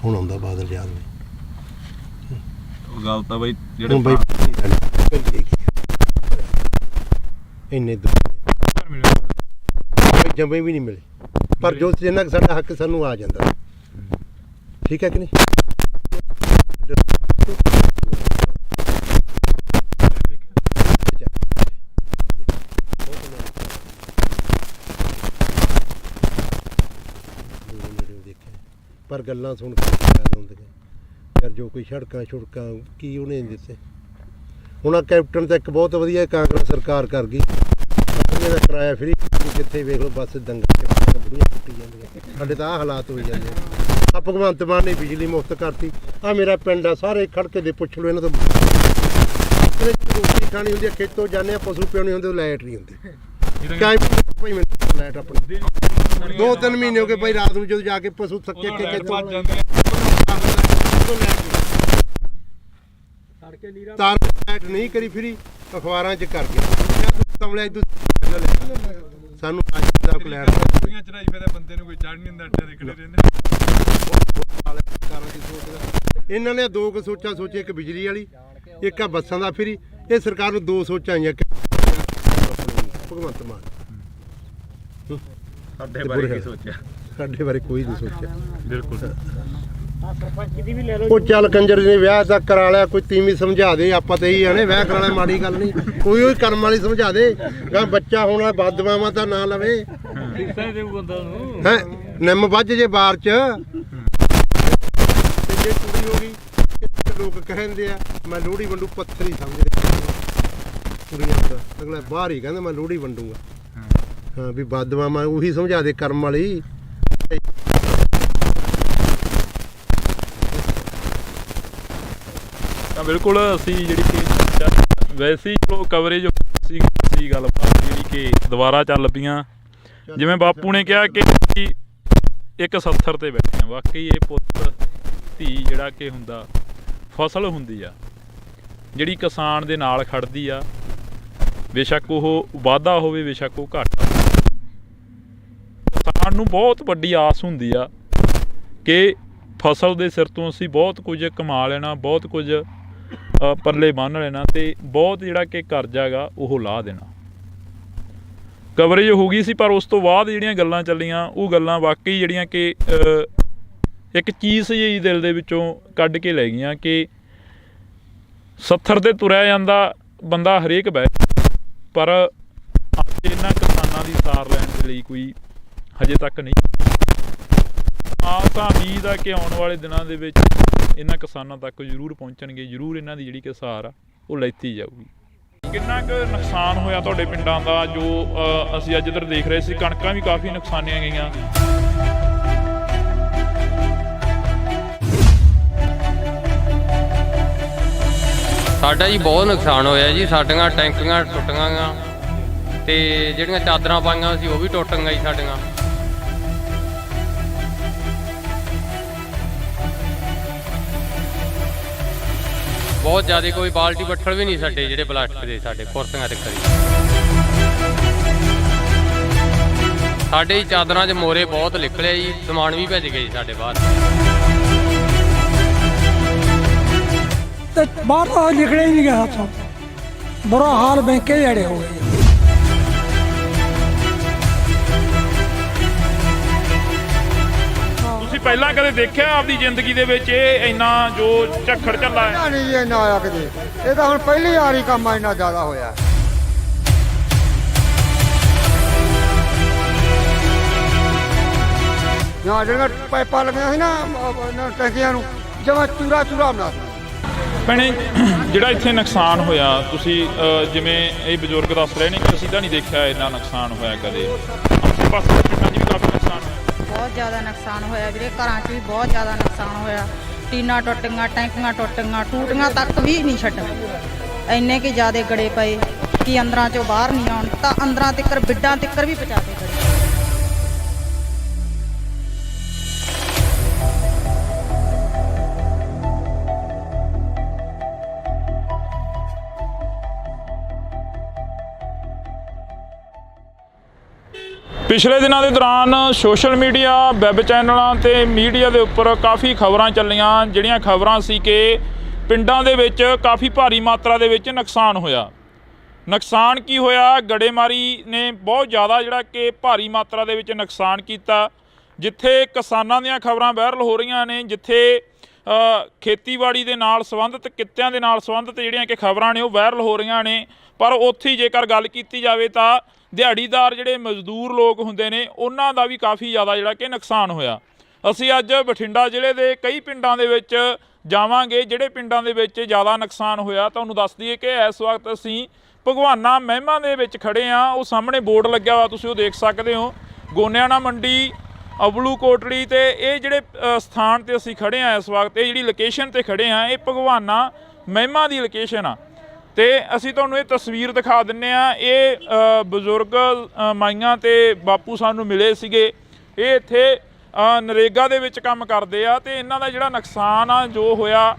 ਹੁਣ ਆਉਂਦਾ ਬਾਦਲ ਯਾਦ ਨਹੀਂ। ਗੱਲ ਤਾਂ ਬਾਈ ਜਿਹੜੇ ਬਾਈ ਇੰਨੇ ਜੰਮੇ ਵੀ ਨਹੀਂ ਮਿਲੇ, ਪਰ ਜੋ ਜਿੰਨਾ ਸਾਡਾ ਹੱਕ ਸਾਨੂੰ ਆ ਜਾਂਦਾ, ਠੀਕ ਹੈ ਕਿ ਨਹੀਂ। ਪਰ ਗੱਲਾਂ ਸੁਣ ਕੇ ਯਾਦ ਆਉਂਦੀਆਂ ਯਾਰ, ਜੋ ਕੋਈ ਸੜਕਾਂ ਛੁੜਕਾਂ ਕੀ ਉਹਨੇ ਦਿੱਤੇ। ਹੁਣ ਆ ਕੈਪਟਨ ਤਾਂ ਇੱਕ ਬਹੁਤ ਵਧੀਆ ਕਾਂਗਰਸ ਸਰਕਾਰ ਕਰ ਗਈ, ਦਾ ਕਿਰਾਇਆ ਫਰੀ, ਜਿੱਥੇ ਵੇਖ ਲਓ ਬਸ ਦੰਗਲ ਬੁੜੀਆਂ ਟੁੱਟੀ ਜਾਂਦੀਆਂ। ਸਾਡੇ ਤਾਂ ਆਹ ਹਾਲਾਤ ਹੋਈ ਜਾਂਦੇ ਆ। ਭਗਵੰਤ ਮਾਨ ਨੇ ਬਿਜਲੀ ਮੁਫਤ ਕਰਤੀ, ਆ ਮੇਰਾ ਪਿੰਡ ਆ, ਸਾਰੇ ਖੜਕੇ ਦੇ ਪੁੱਛ ਲਓ ਇਹਨਾਂ ਤੋਂ। ਰੋਟੀ ਖਾਣੀ ਹੁੰਦੀ ਆ, ਖੇਤੋਂ ਜਾਂਦੇ ਆ, ਪਸ਼ੂ ਪਿਆਉਣੇ ਹੁੰਦੇ, ਲਾਈਟ ਨਹੀਂ ਹੁੰਦੀ। ਭਾਈ ਮੈਨੂੰ ਲਾਈਟ ਆਪਣੀ 2-3 ਮਹੀਨੇ ਹੋ ਗਏ ਭਾਈ, ਰਾਤ ਨੂੰ ਜਦੋਂ ਜਾ ਕੇ ਪਸ਼ੂ ਥੱਕੇ ਕੇ ਤਾਰ ਲਾਈਟ ਨਹੀਂ ਕਰੀ ਫਰੀ, ਅਖਬਾਰਾਂ 'ਚ ਕਰ ਗਿਆ ਸਾਨੂੰ ਬੰਦੇ ਨੂੰ ਕੋਈ ਚੜ੍ਹ ਨਹੀਂ ਹੁੰਦਾ, ਅੱਡੇ ਦੇ ਖੜੇ ਰਹਿੰਦੇ। ਇਹਨਾਂ ਨੇ 2 ਸੋਚਾਂ ਸੋਚੀ, ਇੱਕ ਬਿਜਲੀ ਵਾਲੀ, ਇੱਕ ਆ ਬੱਸਾਂ ਦਾ ਫਰੀ। ਇਹ ਸਰਕਾਰ ਨੂੰ 2 ਸੋਚਾਂ ਆਈਆਂ ਭਗਵੰਤ ਮਾਨ। ਸਾਡੇ ਬਾਰੇ ਕੀ ਸੋਚਿਆ? ਸਾਡੇ ਬਾਰੇ ਕੋਈ ਨਹੀਂ ਸੋਚਿਆ, ਬਿਲਕੁਲ। ਉਹ ਚੱਲ ਕੰਜਰ ਨੇ ਵਿਆਹ ਤਾਂ ਕਰਾ ਲਿਆ, ਕੋਈ ਤੀਵੀਂ ਸਮਝਾ ਦੇ, ਆਪਾਂ ਤਾਂ ਇਹੀ ਆਣੇ ਵਿਆਹ ਕਰਾਣਾ ਮਾੜੀ ਗੱਲ ਨਹੀਂ, ਕੋਈ ਉਹ ਕਰਮ ਵਾਲੀ ਸਮਝਾ ਦੇ। ਗਾ ਬੱਚਾ ਹੋਣਾ ਬਦਦੁਆਵਾਂ ਤਾਂ ਨਾ ਲਵੇ, ਹੈ ਨਿੰਮ ਵੱਜ ਜੇ ਬਾਰ 'ਚ, ਤੇ ਜੇ ਕੁੜੀ ਹੋ ਗਈ ਲੋਕ ਕਹਿੰਦੇ ਆ ਮੈਂ ਲੋਹੜੀ ਵੰਡੂ, ਪੱਥਰ ਹੀ ਸਮਝਦੇ ਕੁੜੀਆਂ ਦਾ। ਅਗਲਾ ਬਾਹਰ ਹੀ ਕਹਿੰਦਾ ਮੈਂ ਲੋਹੜੀ ਵੰਡੂਗਾ। ਹਾਂ ਵੀ ਬਦਦੁਆਵਾਂ ਉਹੀ ਸਮਝਾ ਦੇ ਕਰਮ ਵਾਲੀ। ਤਾਂ ਬਿਲਕੁਲ ਅਸੀਂ ਜਿਹੜੀ ਕਿ ਵੈਸੇ ਹੀ ਚਲੋ ਕਵਰੇਜ ਸੀ ਗੱਲਬਾਤ ਜਿਹੜੀ ਕਿ ਦੁਬਾਰਾ ਚੱਲ ਪਈਆਂ। ਜਿਵੇਂ ਬਾਪੂ ਨੇ ਕਿਹਾ ਕਿ ਇੱਕ ਸੱਥਰ ਤੇ ਬੈਠੇ ਹਾਂ। ਵਾਕਈ ਇਹ ਪੁੱਤ ਧੀ ਜਿਹੜਾ ਕਿ ਹੁੰਦਾ, ਫਸਲ ਹੁੰਦੀ ਆ ਜਿਹੜੀ ਕਿਸਾਨ ਦੇ ਨਾਲ ਖੜਦੀ ਆ, ਬੇਸ਼ੱਕ ਉਹ ਵਾਧਾ ਹੋਵੇ ਬੇਸ਼ੱਕ ਉਹ ਘਾਟਾ। ਕਿਸਾਨ ਨੂੰ ਬਹੁਤ ਵੱਡੀ ਆਸ ਹੁੰਦੀ ਆ ਕਿ ਫਸਲ ਦੇ ਸਿਰ ਤੋਂ ਅਸੀਂ ਬਹੁਤ ਕੁਝ ਕਮਾ ਲੈਣਾ, ਬਹੁਤ ਕੁਝ ਪੱਲੇ ਬੰਨ੍ਹ ਲੈਣਾ ਅਤੇ ਬਹੁਤ ਜਿਹੜਾ ਕਿ ਕਰਜ਼ਾ ਗਾ ਉਹ ਲਾਹ ਦੇਣਾ। ਕਵਰੇਜ ਹੋ ਗਈ ਸੀ, ਪਰ ਉਸ ਤੋਂ ਬਾਅਦ ਜਿਹੜੀਆਂ ਗੱਲਾਂ ਚੱਲੀਆਂ ਉਹ ਗੱਲਾਂ ਵਾਕਈ ਜਿਹੜੀਆਂ ਕਿ ਇੱਕ ਚੀਜ਼ ਜਿਹੀ ਦਿਲ ਦੇ ਵਿੱਚੋਂ ਕੱਢ ਕੇ ਲੈ ਗਈਆਂ ਕਿ ਸੱਥਰ 'ਤੇ ਤੁਰਿਆ ਜਾਂਦਾ ਬੰਦਾ ਹਰੇਕ ਬਹਿ, ਪਰ ਅੱਜ ਇਹਨਾਂ ਕਿਸਾਨਾਂ ਦੀ ਸਾਰ ਲੈਣ ਦੇ ਲਈ ਕੋਈ ਹਜੇ ਤੱਕ ਨਹੀਂ। ਆਸ ਤਾਂ ਉਮੀਦ ਆ ਕਿ ਆਉਣ ਵਾਲੇ ਦਿਨਾਂ ਦੇ ਵਿੱਚ ਇਹਨਾਂ ਕਿਸਾਨਾਂ ਤੱਕ ਜ਼ਰੂਰ ਪਹੁੰਚਣਗੇ, ਜ਼ਰੂਰ ਇਹਨਾਂ ਦੀ ਜਿਹੜੀ ਕਿ ਸਾਰ ਆ ਉਹ ਲੈਤੀ ਜਾਊਗੀ। ਕਿੰਨਾ ਕੁ ਨੁਕਸਾਨ ਹੋਇਆ ਤੁਹਾਡੇ ਪਿੰਡਾਂ ਦਾ ਜੋ ਅਸੀਂ ਅੱਜ ਇੱਧਰ ਦੇਖ ਰਹੇ ਸੀ? ਕਣਕਾਂ ਵੀ ਕਾਫੀ ਨੁਕਸਾਨੀਆਂ ਗਈਆਂ। ਸਾਡਾ ਜੀ ਬਹੁਤ ਨੁਕਸਾਨ ਹੋਇਆ ਜੀ। ਸਾਡੀਆਂ ਟੈਂਕੀਆਂ ਟੁੱਟੀਆਂ ਗਾ ਤੇ ਜਿਹੜੀਆਂ ਚਾਦਰਾਂ ਪਾਈਆਂ ਸੀ ਉਹ ਵੀ ਟੁੱਟ ਗਈਆਂ ਜੀ ਸਾਡੀਆਂ। ਬਹੁਤ ਜ਼ਿਆਦਾ ਕੋਈ ਬਾਲਟੀ ਬੱਠਲ ਵੀ ਨਹੀਂ ਸਾਡੇ ਜਿਹੜੇ ਪਲਾਸਟਿਕ ਦੇ ਸਾਡੇ ਕੁਰਸੀਆਂ ਤੇ ਕਰੀ। ਸਾਡੇ ਹੀ ਚਾਦਰਾਂ 'ਚ ਮੋਰੇ ਬਹੁਤ ਨਿਕਲੇ ਜੀ, ਸਮਾਨ ਵੀ ਭੱਜ ਗਏ ਜੀ ਸਾਡੇ ਬਾਹਰ। ਤੇ ਬਾਹਰ ਤਾਂ ਨਿਕਲੇ ਹੀ ਨਹੀਂ ਗਿਆ ਹੱਥੋਂ, ਬੁਰਾ ਹਾਲ ਬੈਂਕੇ ਜਿਹੜੇ ਹੋ ਗਏ। ਤੁਸੀਂ ਪਹਿਲਾਂ ਕਦੇ ਦੇਖਿਆ ਆਪਦੀ ਜ਼ਿੰਦਗੀ ਦੇ ਵਿੱਚ ਇਹ ਇੰਨਾ ਜੋ ਝੱਖੜ ਝੱਲਾ ਹੈ? ਨਹੀਂ ਜੀ ਇੰਨਾ ਆਇਆ ਕਿਤੇ, ਇਹ ਤਾਂ ਹੁਣ ਪਹਿਲੀ ਵਾਰੀ ਕੰਮ ਇੰਨਾ ਜ਼ਿਆਦਾ ਹੋਇਆ। ਜਾਂ ਜਿਹੜੀਆਂ ਪਾਈਪਾਂ ਲੱਗੀਆਂ ਸੀ ਨਾ ਟੈਂਕੀਆਂ ਨੂੰ, ਜਮਾਂ ਚੂਰਾ ਚੂਰਾ ਬਣਾ ਦਿੱਤਾ। ਭੈਣੇ, ਜਿਹੜਾ ਇੱਥੇ ਨੁਕਸਾਨ ਹੋਇਆ, ਤੁਸੀਂ ਜਿਵੇਂ ਇਹ ਬਜ਼ੁਰਗ ਦੱਸ ਰਹੇ ਨੇ ਕਿ ਅਸੀਂ ਤਾਂ ਨਹੀਂ ਦੇਖਿਆ ਇੰਨਾ ਨੁਕਸਾਨ ਹੋਇਆ ਕਦੇ, ਆਸੇ ਪਾਸੇ ਪਿੰਡਾਂ 'ਚ ਵੀ ਕਾਫੀ ਨੁਕਸਾਨ ਹੋਇਆ। ਬਹੁਤ ਜ਼ਿਆਦਾ ਨੁਕਸਾਨ ਹੋਇਆ ਵੀਰੇ, ਘਰਾਂ 'ਚ ਵੀ ਬਹੁਤ ਜ਼ਿਆਦਾ ਨੁਕਸਾਨ ਹੋਇਆ। ਟੀਨਾਂ ਟੁੱਟੀਆਂ, ਟੈਂਕੀਆਂ ਟੁੱਟੀਆਂ, ਟੂਟੀਆਂ ਤੱਕ ਵੀ ਨਹੀਂ ਛੱਡੀਆਂ। ਇੰਨੇ ਕਿ ਜ਼ਿਆਦਾ ਗੜੇ ਪਏ ਕਿ ਅੰਦਰਾਂ 'ਚੋਂ ਬਾਹਰ ਨਹੀਂ ਆਉਣ, ਤਾਂ ਅੰਦਰਾਂ ਤਿੱਕਰ ਬਿੱਡਾਂ ਤਿੱਕਰ ਵੀ ਪਹੁੰਚਾ ਕੇ ਗੜੇ। ਪਿਛਲੇ ਦਿਨਾਂ ਦੇ ਦੌਰਾਨ ਸੋਸ਼ਲ ਮੀਡੀਆ, ਵੈਬ ਚੈਨਲਾਂ ਤੇ ਮੀਡੀਆ ਦੇ ਉੱਪਰ ਕਾਫੀ ਖਬਰਾਂ ਚੱਲੀਆਂ, ਜਿਹੜੀਆਂ ਖਬਰਾਂ ਸੀ ਕਿ ਪਿੰਡਾਂ ਦੇ ਵਿੱਚ ਕਾਫੀ ਭਾਰੀ ਮਾਤਰਾ ਦੇ ਵਿੱਚ ਨੁਕਸਾਨ ਹੋਇਆ। ਨੁਕਸਾਨ ਕੀ ਹੋਇਆ? ਗੜੇਮਾਰੀ ਨੇ ਬਹੁਤ ਜ਼ਿਆਦਾ ਜਿਹੜਾ ਕਿ ਭਾਰੀ ਮਾਤਰਾ ਦੇ ਵਿੱਚ ਨੁਕਸਾਨ ਕੀਤਾ। ਜਿੱਥੇ ਕਿਸਾਨਾਂ ਦੀਆਂ ਖਬਰਾਂ ਵਾਇਰਲ ਹੋ ਰਹੀਆਂ ਨੇ, ਜਿੱਥੇ ਖੇਤੀਬਾੜੀ ਦੇ ਨਾਲ ਸੰਬੰਧਿਤ, ਕਿੱਤਿਆਂ ਦੇ ਨਾਲ ਸੰਬੰਧਿਤ ਜਿਹੜੀਆਂ ਕਿ ਖਬਰਾਂ ਨੇ ਉਹ ਵਾਇਰਲ ਹੋ ਰਹੀਆਂ ਨੇ, ਪਰ ਉੱਥੇ ਹੀ ਜੇਕਰ ਗੱਲ ਕੀਤੀ ਜਾਵੇ ਤਾਂ ਦਿਹਾੜੀਦਾਰ ਜਿਹੜੇ ਮਜ਼ਦੂਰ ਲੋਕ ਹੁੰਦੇ ਨੇ ਉਹਨਾਂ ਦਾ ਵੀ ਕਾਫੀ ਜ਼ਿਆਦਾ ਜਿਹੜਾ ਕਿ ਨੁਕਸਾਨ ਹੋਇਆ। ਅਸੀਂ ਅੱਜ ਬਠਿੰਡਾ ਜ਼ਿਲ੍ਹੇ ਦੇ ਕਈ ਪਿੰਡਾਂ ਦੇ ਵਿੱਚ ਜਾਵਾਂਗੇ, ਜਿਹੜੇ ਪਿੰਡਾਂ ਦੇ ਵਿੱਚ ਜ਼ਿਆਦਾ ਨੁਕਸਾਨ ਹੋਇਆ। ਤੁਹਾਨੂੰ ਦੱਸ ਦਈਏ ਕਿ ਇਸ ਵਕਤ ਅਸੀਂ ਭਗਵਾਨਾ ਮਹਿਮਾ ਦੇ ਵਿੱਚ ਖੜ੍ਹੇ ਹਾਂ। ਉਹ ਸਾਹਮਣੇ ਬੋਰਡ ਲੱਗਿਆ ਵਾ, ਤੁਸੀਂ ਉਹ ਦੇਖ ਸਕਦੇ ਹੋ। ਗੋਨਿਆਣਾ ਮੰਡੀ, ਅਬਲੂ ਕੋਟਲੀ ਤੇ ਇਹ ਜਿਹੜੇ ਸਥਾਨ 'ਤੇ ਅਸੀਂ ਖੜ੍ਹੇ ਹਾਂ ਇਸ ਵਕਤ, ਇਹ ਜਿਹੜੀ ਲੋਕੇਸ਼ਨ 'ਤੇ ਖੜ੍ਹੇ ਹਾਂ, ਇਹ ਭਗਵਾਨਾ ਮਹਿਮਾ ਦੀ ਲੋਕੇਸ਼ਨ ਆ। ਤੇ ਅਸੀਂ ਤੁਹਾਨੂੰ ਇਹ ਤਸਵੀਰ ਦਿਖਾ ਦਿੰਦੇ ਹਾਂ। ਇਹ ਬਜ਼ੁਰਗ ਮਾਈਆਂ ਤੇ ਬਾਪੂ ਸਾਨੂੰ ਮਿਲੇ ਸੀਗੇ। ਇਹ ਇੱਥੇ ਨਰੇਗਾ ਦੇ ਵਿੱਚ ਕੰਮ ਕਰਦੇ ਆ ਤੇ ਇਹਨਾਂ ਦਾ ਜਿਹੜਾ ਨੁਕਸਾਨ ਆ ਜੋ ਹੋਇਆ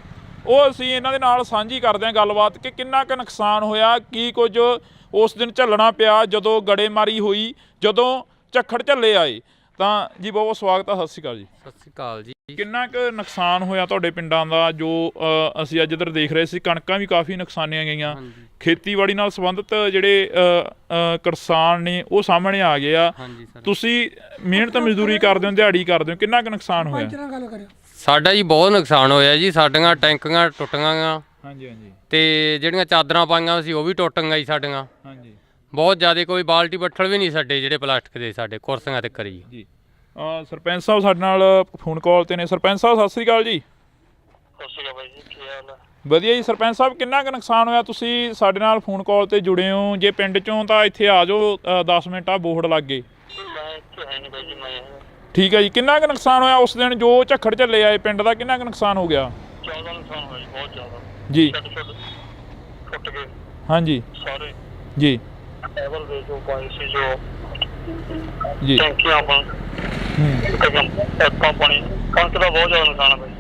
ਉਹ ਅਸੀਂ ਇਹਨਾਂ ਦੇ ਨਾਲ ਸਾਂਝੀ ਕਰਦੇ ਹਾਂ ਗੱਲਬਾਤ ਕਿ ਕਿੰਨਾ ਕੁ ਨੁਕਸਾਨ ਹੋਇਆ, ਕੀ ਕੁਝ ਉਸ ਦਿਨ ਝੱਲਣਾ ਪਿਆ ਜਦੋਂ ਗੜੇਮਾਰੀ ਹੋਈ, ਜਦੋਂ ਝੱਖੜ ਝੱਲੇ ਆਏ। ਤਾਂ ਜੀ ਬਹੁਤ ਬਹੁਤ ਸਵਾਗਤ ਆ। ਸਤਿ ਸ਼੍ਰੀ ਅਕਾਲ ਜੀ। ਸਤਿ ਸ਼੍ਰੀ ਅਕਾਲ ਜੀ। ਕਿੰਨਾ ਕੁ ਨੁਕਸਾਨ ਹੋਇਆ ਤੁਹਾਡੇ ਪਿੰਡਾਂ ਦਾ ਜੋ ਅਸੀਂ ਅੱਜ ਇੱਧਰ ਦੇਖ ਰਹੇ ਸੀ? ਕਣਕਾਂ ਵੀ ਕਾਫੀ ਨੁਕਸਾਨੀਆਂ ਗਈਆਂ। ਖੇਤੀਬਾੜੀ ਨਾਲ ਸੰਬੰਧਿਤ ਜਿਹੜੇ ਕਿਸਾਨ ਨੇ ਉਹ ਸਾਹਮਣੇ ਆ ਗਏ ਆ। ਤੁਸੀਂ ਮਿਹਨਤ ਮਜ਼ਦੂਰੀ ਕਰਦੇ ਹੋ, ਦਿਹਾੜੀ ਕਰਦੇ ਹੋ, ਕਿੰਨਾ ਕੁ ਨੁਕਸਾਨ ਹੋਇਆ? ਸਾਡਾ ਜੀ ਬਹੁਤ ਨੁਕਸਾਨ ਹੋਇਆ ਜੀ। ਸਾਡੀਆਂ ਟੈਂਕੀਆਂ ਟੁੱਟੀਆਂ ਗਾ ਤੇ ਜਿਹੜੀਆਂ ਚਾਦਰਾਂ ਪਾਈਆਂ ਸੀ ਉਹ ਵੀ ਟੁੱਟ ਗਈਆਂ ਜੀ ਸਾਡੀਆਂ। ਬਹੁਤ ਜ਼ਿਆਦਾ ਕੋਈ ਬਾਲਟੀ ਬੱਠਲ ਵੀ ਨਹੀਂ ਸਾਡੇ ਜਿਹੜੇ ਪਲਾਸਟਿਕ ਦੇ ਸਾਡੇ ਕੁਰਸੀਆਂ ਤੇ ਕਰੀ ਜੀ। ਸਰਪੰਚ ਸਾਹਿਬ ਸਾਡੇ ਨਾਲ ਫੋਨ ਕਾਲ ਤੇ ਨੇ। ਸਰਪੰਚ ਸਾਹਿਬ ਸਤਿ ਸ਼੍ਰੀ ਅਕਾਲ ਜੀ। ਸਤਿ ਸ਼੍ਰੀ ਅਕਾਲ ਬਾਈ ਜੀ, ਕੀ ਹਾਲ ਹੈ? ਵਧੀਆ ਜੀ। ਸਰਪੰਚ ਸਾਹਿਬ ਕਿੰਨਾ ਕੁ ਨੁਕਸਾਨ ਹੋਇਆ? ਤੁਸੀਂ ਸਾਡੇ ਨਾਲ ਫੋਨ ਕਾਲ ਤੇ ਜੁੜੇ ਹੋ, ਜੇ ਪਿੰਡ ਚੋਂ ਤਾਂ ਇੱਥੇ ਆ ਜਾਓ, 10 ਮਿੰਟ ਆ ਬੋਰਡ ਲੱਗ ਗਏ। ਮੈਂ ਇੱਥੇ ਹੈ ਨਹੀਂ ਬਾਈ ਜੀ, ਮੈਂ ਠੀਕ ਹੈ ਜੀ। ਕਿੰਨਾ ਕੁ ਨੁਕਸਾਨ ਹੋਇਆ ਉਸ ਦਿਨ ਜੋ ਝੱਖੜ ਝੱਲੇ ਆਏ ਪਿੰਡ ਦਾ? ਕਿੰਨਾ ਕੁ ਨੁਕਸਾਨ ਹੋ ਗਿਆ? ਜ਼ਿਆਦਾ ਨੁਕਸਾਨ ਹੋਇਆ ਜੀ, ਬਹੁਤ ਜ਼ਿਆਦਾ ਜੀ। ਟੁੱਟ ਗਏ ਹਾਂਜੀ ਸਾਰੇ ਜੀ। ਟੇਬਲ ਦੇ ਜੋ ਪਾਏ ਸੀ, ਜੋ ਜੀ ਟੈਂਕੀਆਂ ਪੈਪਾਂ ਪਾਣੀ ਕਣਕ ਦਾ ਬਹੁਤ ਜ਼ਿਆਦਾ ਨੁਕਸਾਨ ਹੈ ਬਾਈ।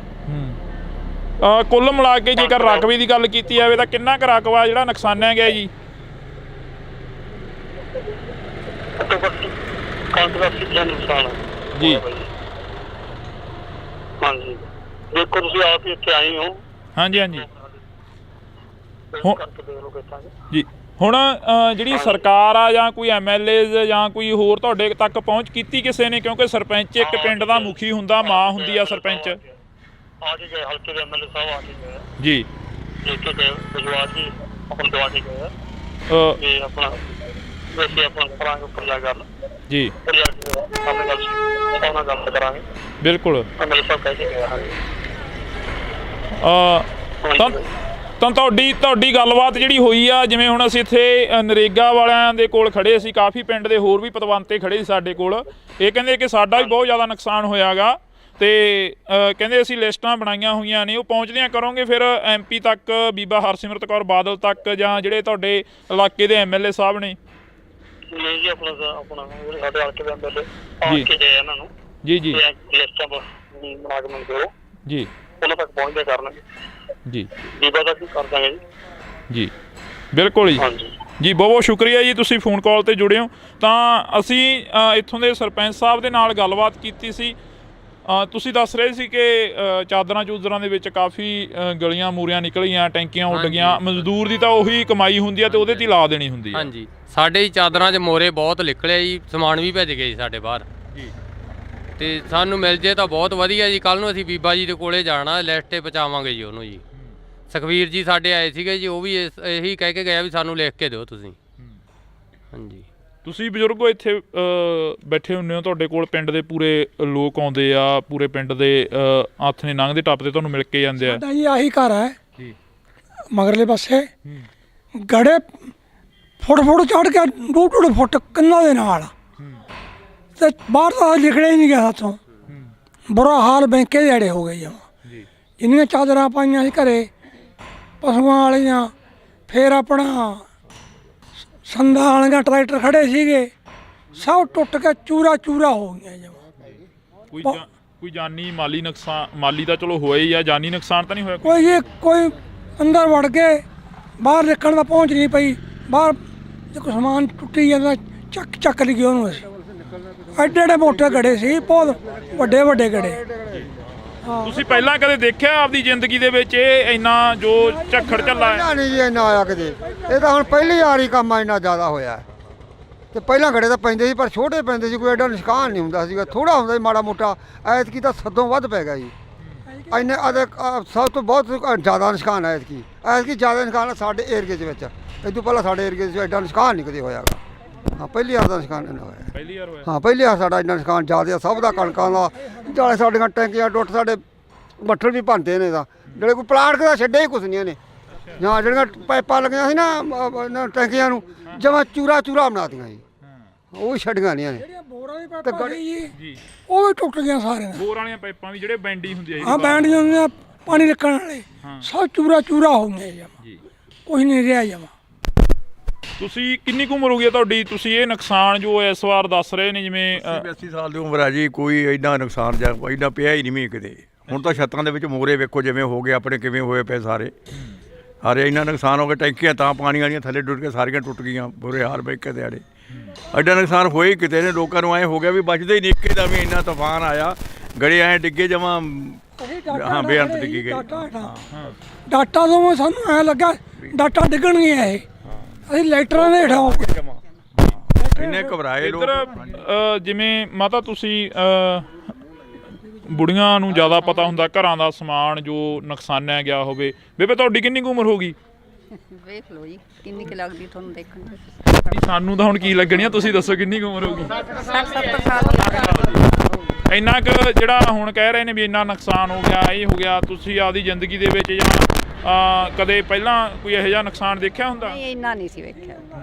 ਕੁੱਲ ਮਿਲਾ ਕੇ ਜੇਕਰ ਰਕਬੇ ਦੀ ਗੱਲ ਕੀਤੀ ਜਾਵੇ ਤਾਂ ਕਿੰਨਾ ਕੁ ਰਕਬਾ ਜਿਹੜਾ ਨੁਕਸਾਨਿਆ ਗਿਆ ਜੀ? ਘੱਟੋ ਘੱਟ ਕਣਕ ਦਾ 80% ਨੁਕਸਾਨ ਹੈ ਜੀ। ਹਾਂਜੀ ਦੇਖੋ ਤੁਸੀਂ ਆਪ ਹੀ ਇੱਥੇ ਆਏ ਹੋ। ਹਾਂਜੀ ਹਾਂਜੀ ਕਰਕੇ ਦੇਖ ਲਓ ਕਿੱਦਾਂ ਜੀ। ਹੁਣ ਜਿਹੜੀ ਸਰਕਾਰ ਆ ਜਾਂ ਕੋਈ MLA ਜਾਂ ਕੋਈ ਹੋਰ ਤੁਹਾਡੇ ਤੱਕ ਪਹੁੰਚ ਕੀਤੀ ਕਿਸੇ ਨੇ? ਕਿਉਂਕਿ ਸਰਪੰਚ ਇੱਕ ਪਿੰਡ ਦਾ ਮੁਖੀ ਹੁੰਦਾ, ਮਾਂ ਹੁੰਦੀ ਆ ਸਰਪੰਚ। ਆ ਕੇ ਗਏ ਹਲਕੇ ਦੇ MLA ਸਾਹਿਬ ਆ ਕੇ ਗਏ ਜੀ। ਦੇਖ ਕੇ ਗਏ ਵਿਜਵਾਸ ਜੀ ਆਪਣਾ ਦਵਾ ਕੇ ਗਏ ਤੇ ਆਪਣਾ ਵੈਸੇ ਆਪਣਾ ਕਰਾਂਗੇ ਉੱਪਰ ਜਾ ਗੱਲ ਜੀ। ਉੱਪਰ ਜਾ ਕੇ ਆਪਣੀ ਗੱਲ ਉਹਨਾਂ ਗੱਲ ਕਰਾਂਗੇ। ਬਿਲਕੁਲ। MLA ਸਾਹਿਬ ਕਹਿ ਕੇ ਗਏ ਹਾਂਜੀ। ਤਾਂ ਤੁਹਾਡੀ ਗੱਲਬਾਤ ਜਿਹੜੀ ਹੋਈ ਆ, ਜਿਵੇਂ ਹੁਣ ਅਸੀਂ ਇੱਥੇ ਨਰੇਗਾ ਵਾਲਿਆਂ ਦੇ ਕੋਲ ਖੜੇ ਸੀ, ਕਾਫੀ ਪਿੰਡ ਦੇ ਹੋਰ ਵੀ ਪਤਵੰਤੇ ਖੜੇ ਸੀ ਸਾਡੇ ਕੋਲ। ਇਹ ਕਹਿੰਦੇ ਕਿ ਸਾਡਾ ਵੀ ਬਹੁਤ ਜ਼ਿਆਦਾ ਨੁਕਸਾਨ ਹੋਇਆਗਾ ਤੇ ਕਹਿੰਦੇ ਅਸੀਂ ਲਿਸਟਾਂ ਬਣਾਈਆਂ ਹੋਈਆਂ ਨੇ, ਉਹ ਪਹੁੰਚਦਿਆਂ ਕਰੋਗੇ ਫਿਰ MP ਤੱਕ, ਬੀਬਾ ਹਰਸਿਮਰਤ ਕੌਰ ਬਾਦਲ ਤੱਕ, ਜਾਂ ਜਿਹੜੇ ਤੁਹਾਡੇ ਇਲਾਕੇ ਦੇ MLA ਸਾਹਿਬ ਨੇ? ਨਹੀਂ ਜੀ ਆਪਣਾ ਸਾਡੇ ਹਲਕੇ ਦੇ MLA ਆ ਕੇ ਗਏ ਇਹਨਾਂ ਨੂੰ ਜੀ ਜੀ ਲਿਸਟਾਂ ਬਣਾ ਕੇ ਮੈਨੂੰ ਦਿਓ ਜੀ। ਉਹਨਾਂ ਤੱਕ ਪਹੁੰਚਦੇ ਕਰਨਗੇ ਜੀ। ਬੀਬਾ ਦਾ ਕੀ ਕਰ ਦਾਂਗੇ ਜੀ। ਜੀ ਬਿਲਕੁਲ ਜੀ। ਹਾਂਜੀ ਜੀ ਬਹੁਤ ਬਹੁਤ ਸ਼ੁਕਰੀਆ ਜੀ, ਤੁਸੀਂ ਫੋਨ ਕਾਲ ਤੇ ਜੁੜੇ ਹੋ। ਤਾਂ ਅਸੀਂ ਇੱਥੋਂ ਦੇ ਸਰਪੰਚ ਸਾਹਿਬ ਦੇ ਨਾਲ ਗੱਲਬਾਤ ਕੀਤੀ ਸੀ। ਤੁਸੀਂ ਦੱਸ ਰਹੇ ਸੀ ਕਿ ਚਾਦਰਾਂ ਚੂਦਰਾਂ ਦੇ ਵਿੱਚ ਕਾਫੀ ਗਲੀਆਂ ਮੂਰੀਆਂ ਨਿਕਲੀਆਂ, ਟੈਂਕੀਆਂ ਉੱਡ ਗਈਆਂ। ਮਜ਼ਦੂਰ ਦੀ ਤਾਂ ਉਹੀ ਕਮਾਈ ਹੁੰਦੀ ਆ ਤੇ ਉਹਦੇ 'ਤੇ ਹੀ ਲਾ ਦੇਣੀ ਹੁੰਦੀ ਆ। ਹਾਂਜੀ ਸਾਡੇ ਹੀ ਚਾਦਰਾਂ 'ਚ ਮੋਰੇ ਬਹੁਤ ਨਿਕਲਿਆ ਜੀ, ਸਮਾਨ ਵੀ ਭੇਜ ਗਏ ਜੀ ਸਾਡੇ ਬਾਹਰ ਜੀ। ਤੇ ਸਾਨੂੰ ਮਿਲ ਜੇ ਤਾਂ ਬਹੁਤ ਵਧੀਆ ਜੀ। ਕੱਲ ਨੂੰ ਅਸੀਂ ਬੀਬਾ ਜੀ ਦੇ ਕੋਲੇ ਜਾਣਾ, ਲਿਸਟ 'ਤੇ ਪਹੁੰਚਾਵਾਂਗੇ ਜੀ ਉਹਨੂੰ ਜੀ। ਸੁਖਵੀਰ ਜੀ ਸਾਡੇ ਆਏ ਸੀਗੇ ਜੀ, ਉਹ ਵੀ ਇਹੀ ਕਹਿ ਕੇ ਗਿਆ ਵੀ ਸਾਨੂੰ ਲਿਖ ਕੇ ਦਿਓ ਤੁਸੀਂ। ਹਾਂਜੀ ਤੁਸੀਂ ਬਜ਼ੁਰਗੋ ਇੱਥੇ ਬੈਠੇ ਹੁੰਦੇ ਹੋ, ਤੁਹਾਡੇ ਕੋਲ ਪਿੰਡ ਦੇ ਪੂਰੇ ਲੋਕ ਆਉਂਦੇ ਆ, ਪੂਰੇ ਪਿੰਡ ਦੇ ਹੱਥ ਨੇ ਲੰਘਦੇ ਟੱਪਦੇ ਤੁਹਾਨੂੰ ਮਿਲ ਕੇ ਜਾਂਦੇ ਆ। ਸਾਡਾ ਜੀ ਆਹੀ ਘਰ ਹੈ ਜੀ। ਮਗਰਲੇ ਪਾਸੇ ਗੜੇ ਫੁੱਟ ਚੜ੍ਹ ਕੇ 2-2 ਫੁੱਟ ਕੰਨਾਂ ਦੇ ਨਾਲ ਤੇ ਬਾਹਰ ਤਾਂ ਲਿਖੜਿਆ ਹੀ ਨਹੀਂ ਗਿਆ ਸਾਥੋਂ। ਬੁਰਾ ਹਾਲ ਬੈਂਕੇ ਦੇ ਅੜੇ ਹੋ ਗਏ ਜਮਾਂ। ਜਿੰਨੀਆਂ ਚਾਦਰਾਂ ਪਾਈਆਂ ਸੀ ਘਰੇ ਪਸ਼ੂਆਂ ਵਾਲੀਆਂ, ਫਿਰ ਆਪਣਾ ਸੰਦਾਂ ਵਾਲੀਆਂ ਟਰੈਕਟਰ ਖੜੇ ਸੀਗੇ, ਸਭ ਟੁੱਟ ਕੇ ਚੂਰਾ ਚੂਰਾ ਹੋ ਗਈਆਂ ਜਮਾਂ। ਕੋਈ ਜਾਨੀ ਮਾਲੀ ਨੁਕਸਾਨ? ਮਾਲੀ ਤਾਂ ਚਲੋ ਹੋਇਆ ਹੀ ਆ, ਜਾਨੀ ਨੁਕਸਾਨ ਤਾਂ ਨਹੀਂ ਹੋਇਆ? ਕੋਈ ਅੰਦਰ ਵੜ ਕੇ ਬਾਹਰ ਨਿਕਲਣ ਦਾ ਪਹੁੰਚ ਨਹੀਂ ਪਈ। ਬਾਹਰ ਜੇ ਕੋਈ ਸਮਾਨ ਟੁੱਟੀ ਜਾਂਦਾ ਚੱਕ ਲਈ ਉਹਨੂੰ। ਅਸੀਂ ਐਡੇ ਮੋਟੇ ਗੜੇ ਸੀ, ਬਹੁਤ ਵੱਡੇ ਗੜੇ। ਤੁਸੀਂ ਪਹਿਲਾਂ ਕਦੇ ਦੇਖਿਆ ਆਪਦੀ ਜ਼ਿੰਦਗੀ ਦੇ ਵਿੱਚ ਇਹ ਇੰਨਾ ਜੋ ਝੱਖੜ ਝੱਲਾ ਹੈ? ਨਹੀਂ ਜੀ ਇੰਨਾ ਆਇਆ ਕਿਤੇ। ਇਹ ਤਾਂ ਹੁਣ ਪਹਿਲੀ ਵਾਰੀ ਕੰਮ ਇੰਨਾ ਜ਼ਿਆਦਾ ਹੋਇਆ ਤੇ ਪਹਿਲਾਂ ਗੜੇ ਤਾਂ ਪੈਂਦੇ ਸੀ ਪਰ ਛੋਟੇ ਪੈਂਦੇ ਸੀ, ਕੋਈ ਐਡਾ ਨੁਕਸਾਨ ਨਹੀਂ ਹੁੰਦਾ ਸੀਗਾ, ਥੋੜਾ ਹੁੰਦਾ ਸੀ ਮਾੜਾ ਮੋਟਾ। ਐਤਕੀ ਤਾਂ ਸਦੋਂ ਵੱਧ ਪੈ ਗਿਆ ਜੀ। ਇੰਨੇ ਸਭ ਤੋਂ ਬਹੁਤ ਜ਼ਿਆਦਾ ਨੁਕਸਾਨ ਹੈ ਐਤਕੀ ਜ਼ਿਆਦਾ ਨੁਕਸਾਨ ਸਾਡੇ ਏਰੀਏ ਦੇ ਵਿੱਚ। ਇਹ ਤੋਂ ਪਹਿਲਾਂ ਸਾਡੇ ਏਰੀਏ 'ਚ ਐਡਾ ਨੁਕਸਾਨ ਨਹੀਂ ਕਦੇ ਹੋਇਆਗਾ। ਹਾਂ ਪਹਿਲੀ ਵਾਰ ਦਾ ਨੁਕਸਾਨ ਇੰਨਾ ਹੋਇਆ। ਪਹਿਲੀ ਵਾਰ ਹੋਇਆ? ਹਾਂ ਪਹਿਲੀ ਵਾਰ ਸਾਡਾ ਇੰਨਾ ਨੁਕਸਾਨ ਜ਼ਿਆਦਾ ਸਭ ਦਾ, ਕਣਕਾਂ ਦਾ, ਨਾਲੇ ਸਾਡੀਆਂ ਟੈਂਕੀਆਂ ਟੁੱਟ, ਸਾਡੇ ਬੱਠਲ ਵੀ ਭੰਨਦੇ ਨੇ ਤਾਂ, ਜਿਹੜੇ ਕੋਈ ਪਲਾਂਟ ਦਾ ਛੱਡੇ ਹੀ ਕੁਛ ਨਹੀਂ ਇਹਨੇ। ਜਾਂ ਜਿਹੜੀਆਂ ਪਾਈਪਾਂ ਲੱਗੀਆਂ ਸੀ ਨਾ ਟੈਂਕੀਆਂ ਨੂੰ, ਜਮਾਂ ਚੂਰਾ ਬਣਾਤੀਆਂ ਜੀ, ਉਹ ਵੀ ਛੱਡੀਆਂ ਨਹੀਂ ਇਹਨੇ। ਬੋਰਾਂ ਦੀ ਪਾਈਪਾਂ ਜੀ ਉਹ ਵੀ ਟੁੱਟ ਗਈਆਂ ਸਾਰੀਆਂ। ਬੋਰ ਵਾਲੀਆਂ ਪਾਈਪਾਂ ਵੀ ਜਿਹੜੇ ਬੈਂਡੀ ਹੁੰਦੀ ਆ? ਹਾਂ ਬੈਂਡ ਹੁੰਦੀਆਂ, ਪਾਣੀ ਰੱਖਣ ਵਾਲੇ, ਸਭ ਚੂਰਾ ਹੋ ਗਏ ਜਮਾਂ, ਕੁਝ ਨਹੀਂ ਰਿਹਾ ਜਮਾਂ। ਤੁਸੀਂ ਕਿੰਨੀ ਕੁ ਉਮਰ ਹੋ ਗਈ ਤੁਹਾਡੀ? ਤੁਸੀਂ ਇਹ ਨੁਕਸਾਨ ਜੋ ਇਸ ਵਾਰ ਦੱਸ ਰਹੇ ਨੇ, ਜਿਵੇਂ 80 ਸਾਲ ਦੀ ਉਮਰ ਹੈ ਜੀ, ਕੋਈ ਇੰਨਾ ਨੁਕਸਾਨ ਜਾਂ ਇੰਨਾ ਪਿਆ ਹੀ ਨਹੀਂ ਮੀਂਹ ਕਿਤੇ। ਹੁਣ ਤਾਂ ਛੱਤਾਂ ਦੇ ਵਿੱਚ ਮੋਰੇ ਵੇਖੋ ਜਿਵੇਂ ਹੋ ਗਏ ਆਪਣੇ, ਕਿਵੇਂ ਹੋਏ ਪਏ ਸਾਰੇ ਇੰਨਾ ਨੁਕਸਾਨ ਹੋ ਗਿਆ। ਟੈਂਕੀਆਂ ਤਾਂ ਪਾਣੀ ਵਾਲੀਆਂ ਥੱਲੇ ਡੁੱਟ ਕੇ ਸਾਰੀਆਂ ਟੁੱਟ ਗਈਆਂ, ਬੁਰੇ ਹਾਲ ਬੈਂਕੇ ਦੇ ਆੜੇ। ਐਡਾ ਨੁਕਸਾਨ ਹੋਇਆ ਹੀ ਕਿਤੇ ਨੇ। ਲੋਕਾਂ ਨੂੰ ਐਂ ਹੋ ਗਿਆ ਵੀ ਬਚਦੇ ਹੀ ਨਹੀਂ। ਇੱਕੇ ਦਾ ਵੀ ਇੰਨਾ ਤੂਫਾਨ ਆਇਆ, ਗੜੇ ਐਂ ਡਿੱਗੇ ਜਮਾਂ। ਹਾਂ ਬੇਅੰਤ ਡਿੱਗੀ ਗਈ ਡਾਟਾ ਤੋਂ ਸਾਨੂੰ ਐਂ ਲੱਗਾ ਡਾਟਾ ਡਿੱਗਣਗੀਆਂ ਇਹ, ਅਸੀਂ ਲਾਈਟਰਾਂ ਦੇ ਹੇਠਾਂ ਇੰਨੇ ਘਬਰਾਏ ਲੋਕ। ਇੱਧਰ ਜਿਵੇਂ ਮਾਤਾ ਤੁਸੀਂ ਬੁੜੀਆਂ ਨੂੰ ਜ਼ਿਆਦਾ ਪਤਾ ਹੁੰਦਾ ਘਰਾਂ ਦਾ ਸਮਾਨ ਜੋ ਨੁਕਸਾਨਿਆ ਗਿਆ ਹੋਵੇ। ਬੇਬੇ ਤੁਹਾਡੀ ਕਿੰਨੀ ਕੁ ਉਮਰ ਹੋ ਗਈ? ਵੇਖ ਲਓ ਜੀ ਕਿੰਨੀ ਕੁ ਲੱਗਦੀ ਤੁਹਾਨੂੰ ਦੇਖਣ ਨੂੰ। ਸਾਨੂੰ ਤਾਂ ਹੁਣ ਕੀ ਲੱਗਣੀ ਆ, ਤੁਸੀਂ ਦੱਸੋ ਕਿੰਨੀ ਕੁ ਉਮਰ ਹੋ ਗਈ? 60-70 ਸਾਲ। ਇੰਨਾ ਕੁ ਜਿਹੜਾ ਹੁਣ ਕਹਿ ਰਹੇ ਨੇ ਵੀ ਇੰਨਾ ਨੁਕਸਾਨ ਹੋ ਗਿਆ, ਇਹ ਹੋ ਗਿਆ, ਤੁਸੀਂ ਆਪਦੀ ਜ਼ਿੰਦਗੀ ਦੇ ਵਿੱਚ ਜਾਂ ਕਦੇ ਪਹਿਲਾਂ ਕੋਈ ਇਹੋ ਜਿਹਾ ਨੁਕਸਾਨ ਦੇਖਿਆ ਹੁੰਦਾ? ਨਹੀਂ ਇੰਨਾ ਨਹੀਂ ਸੀ ਵੇਖਿਆ,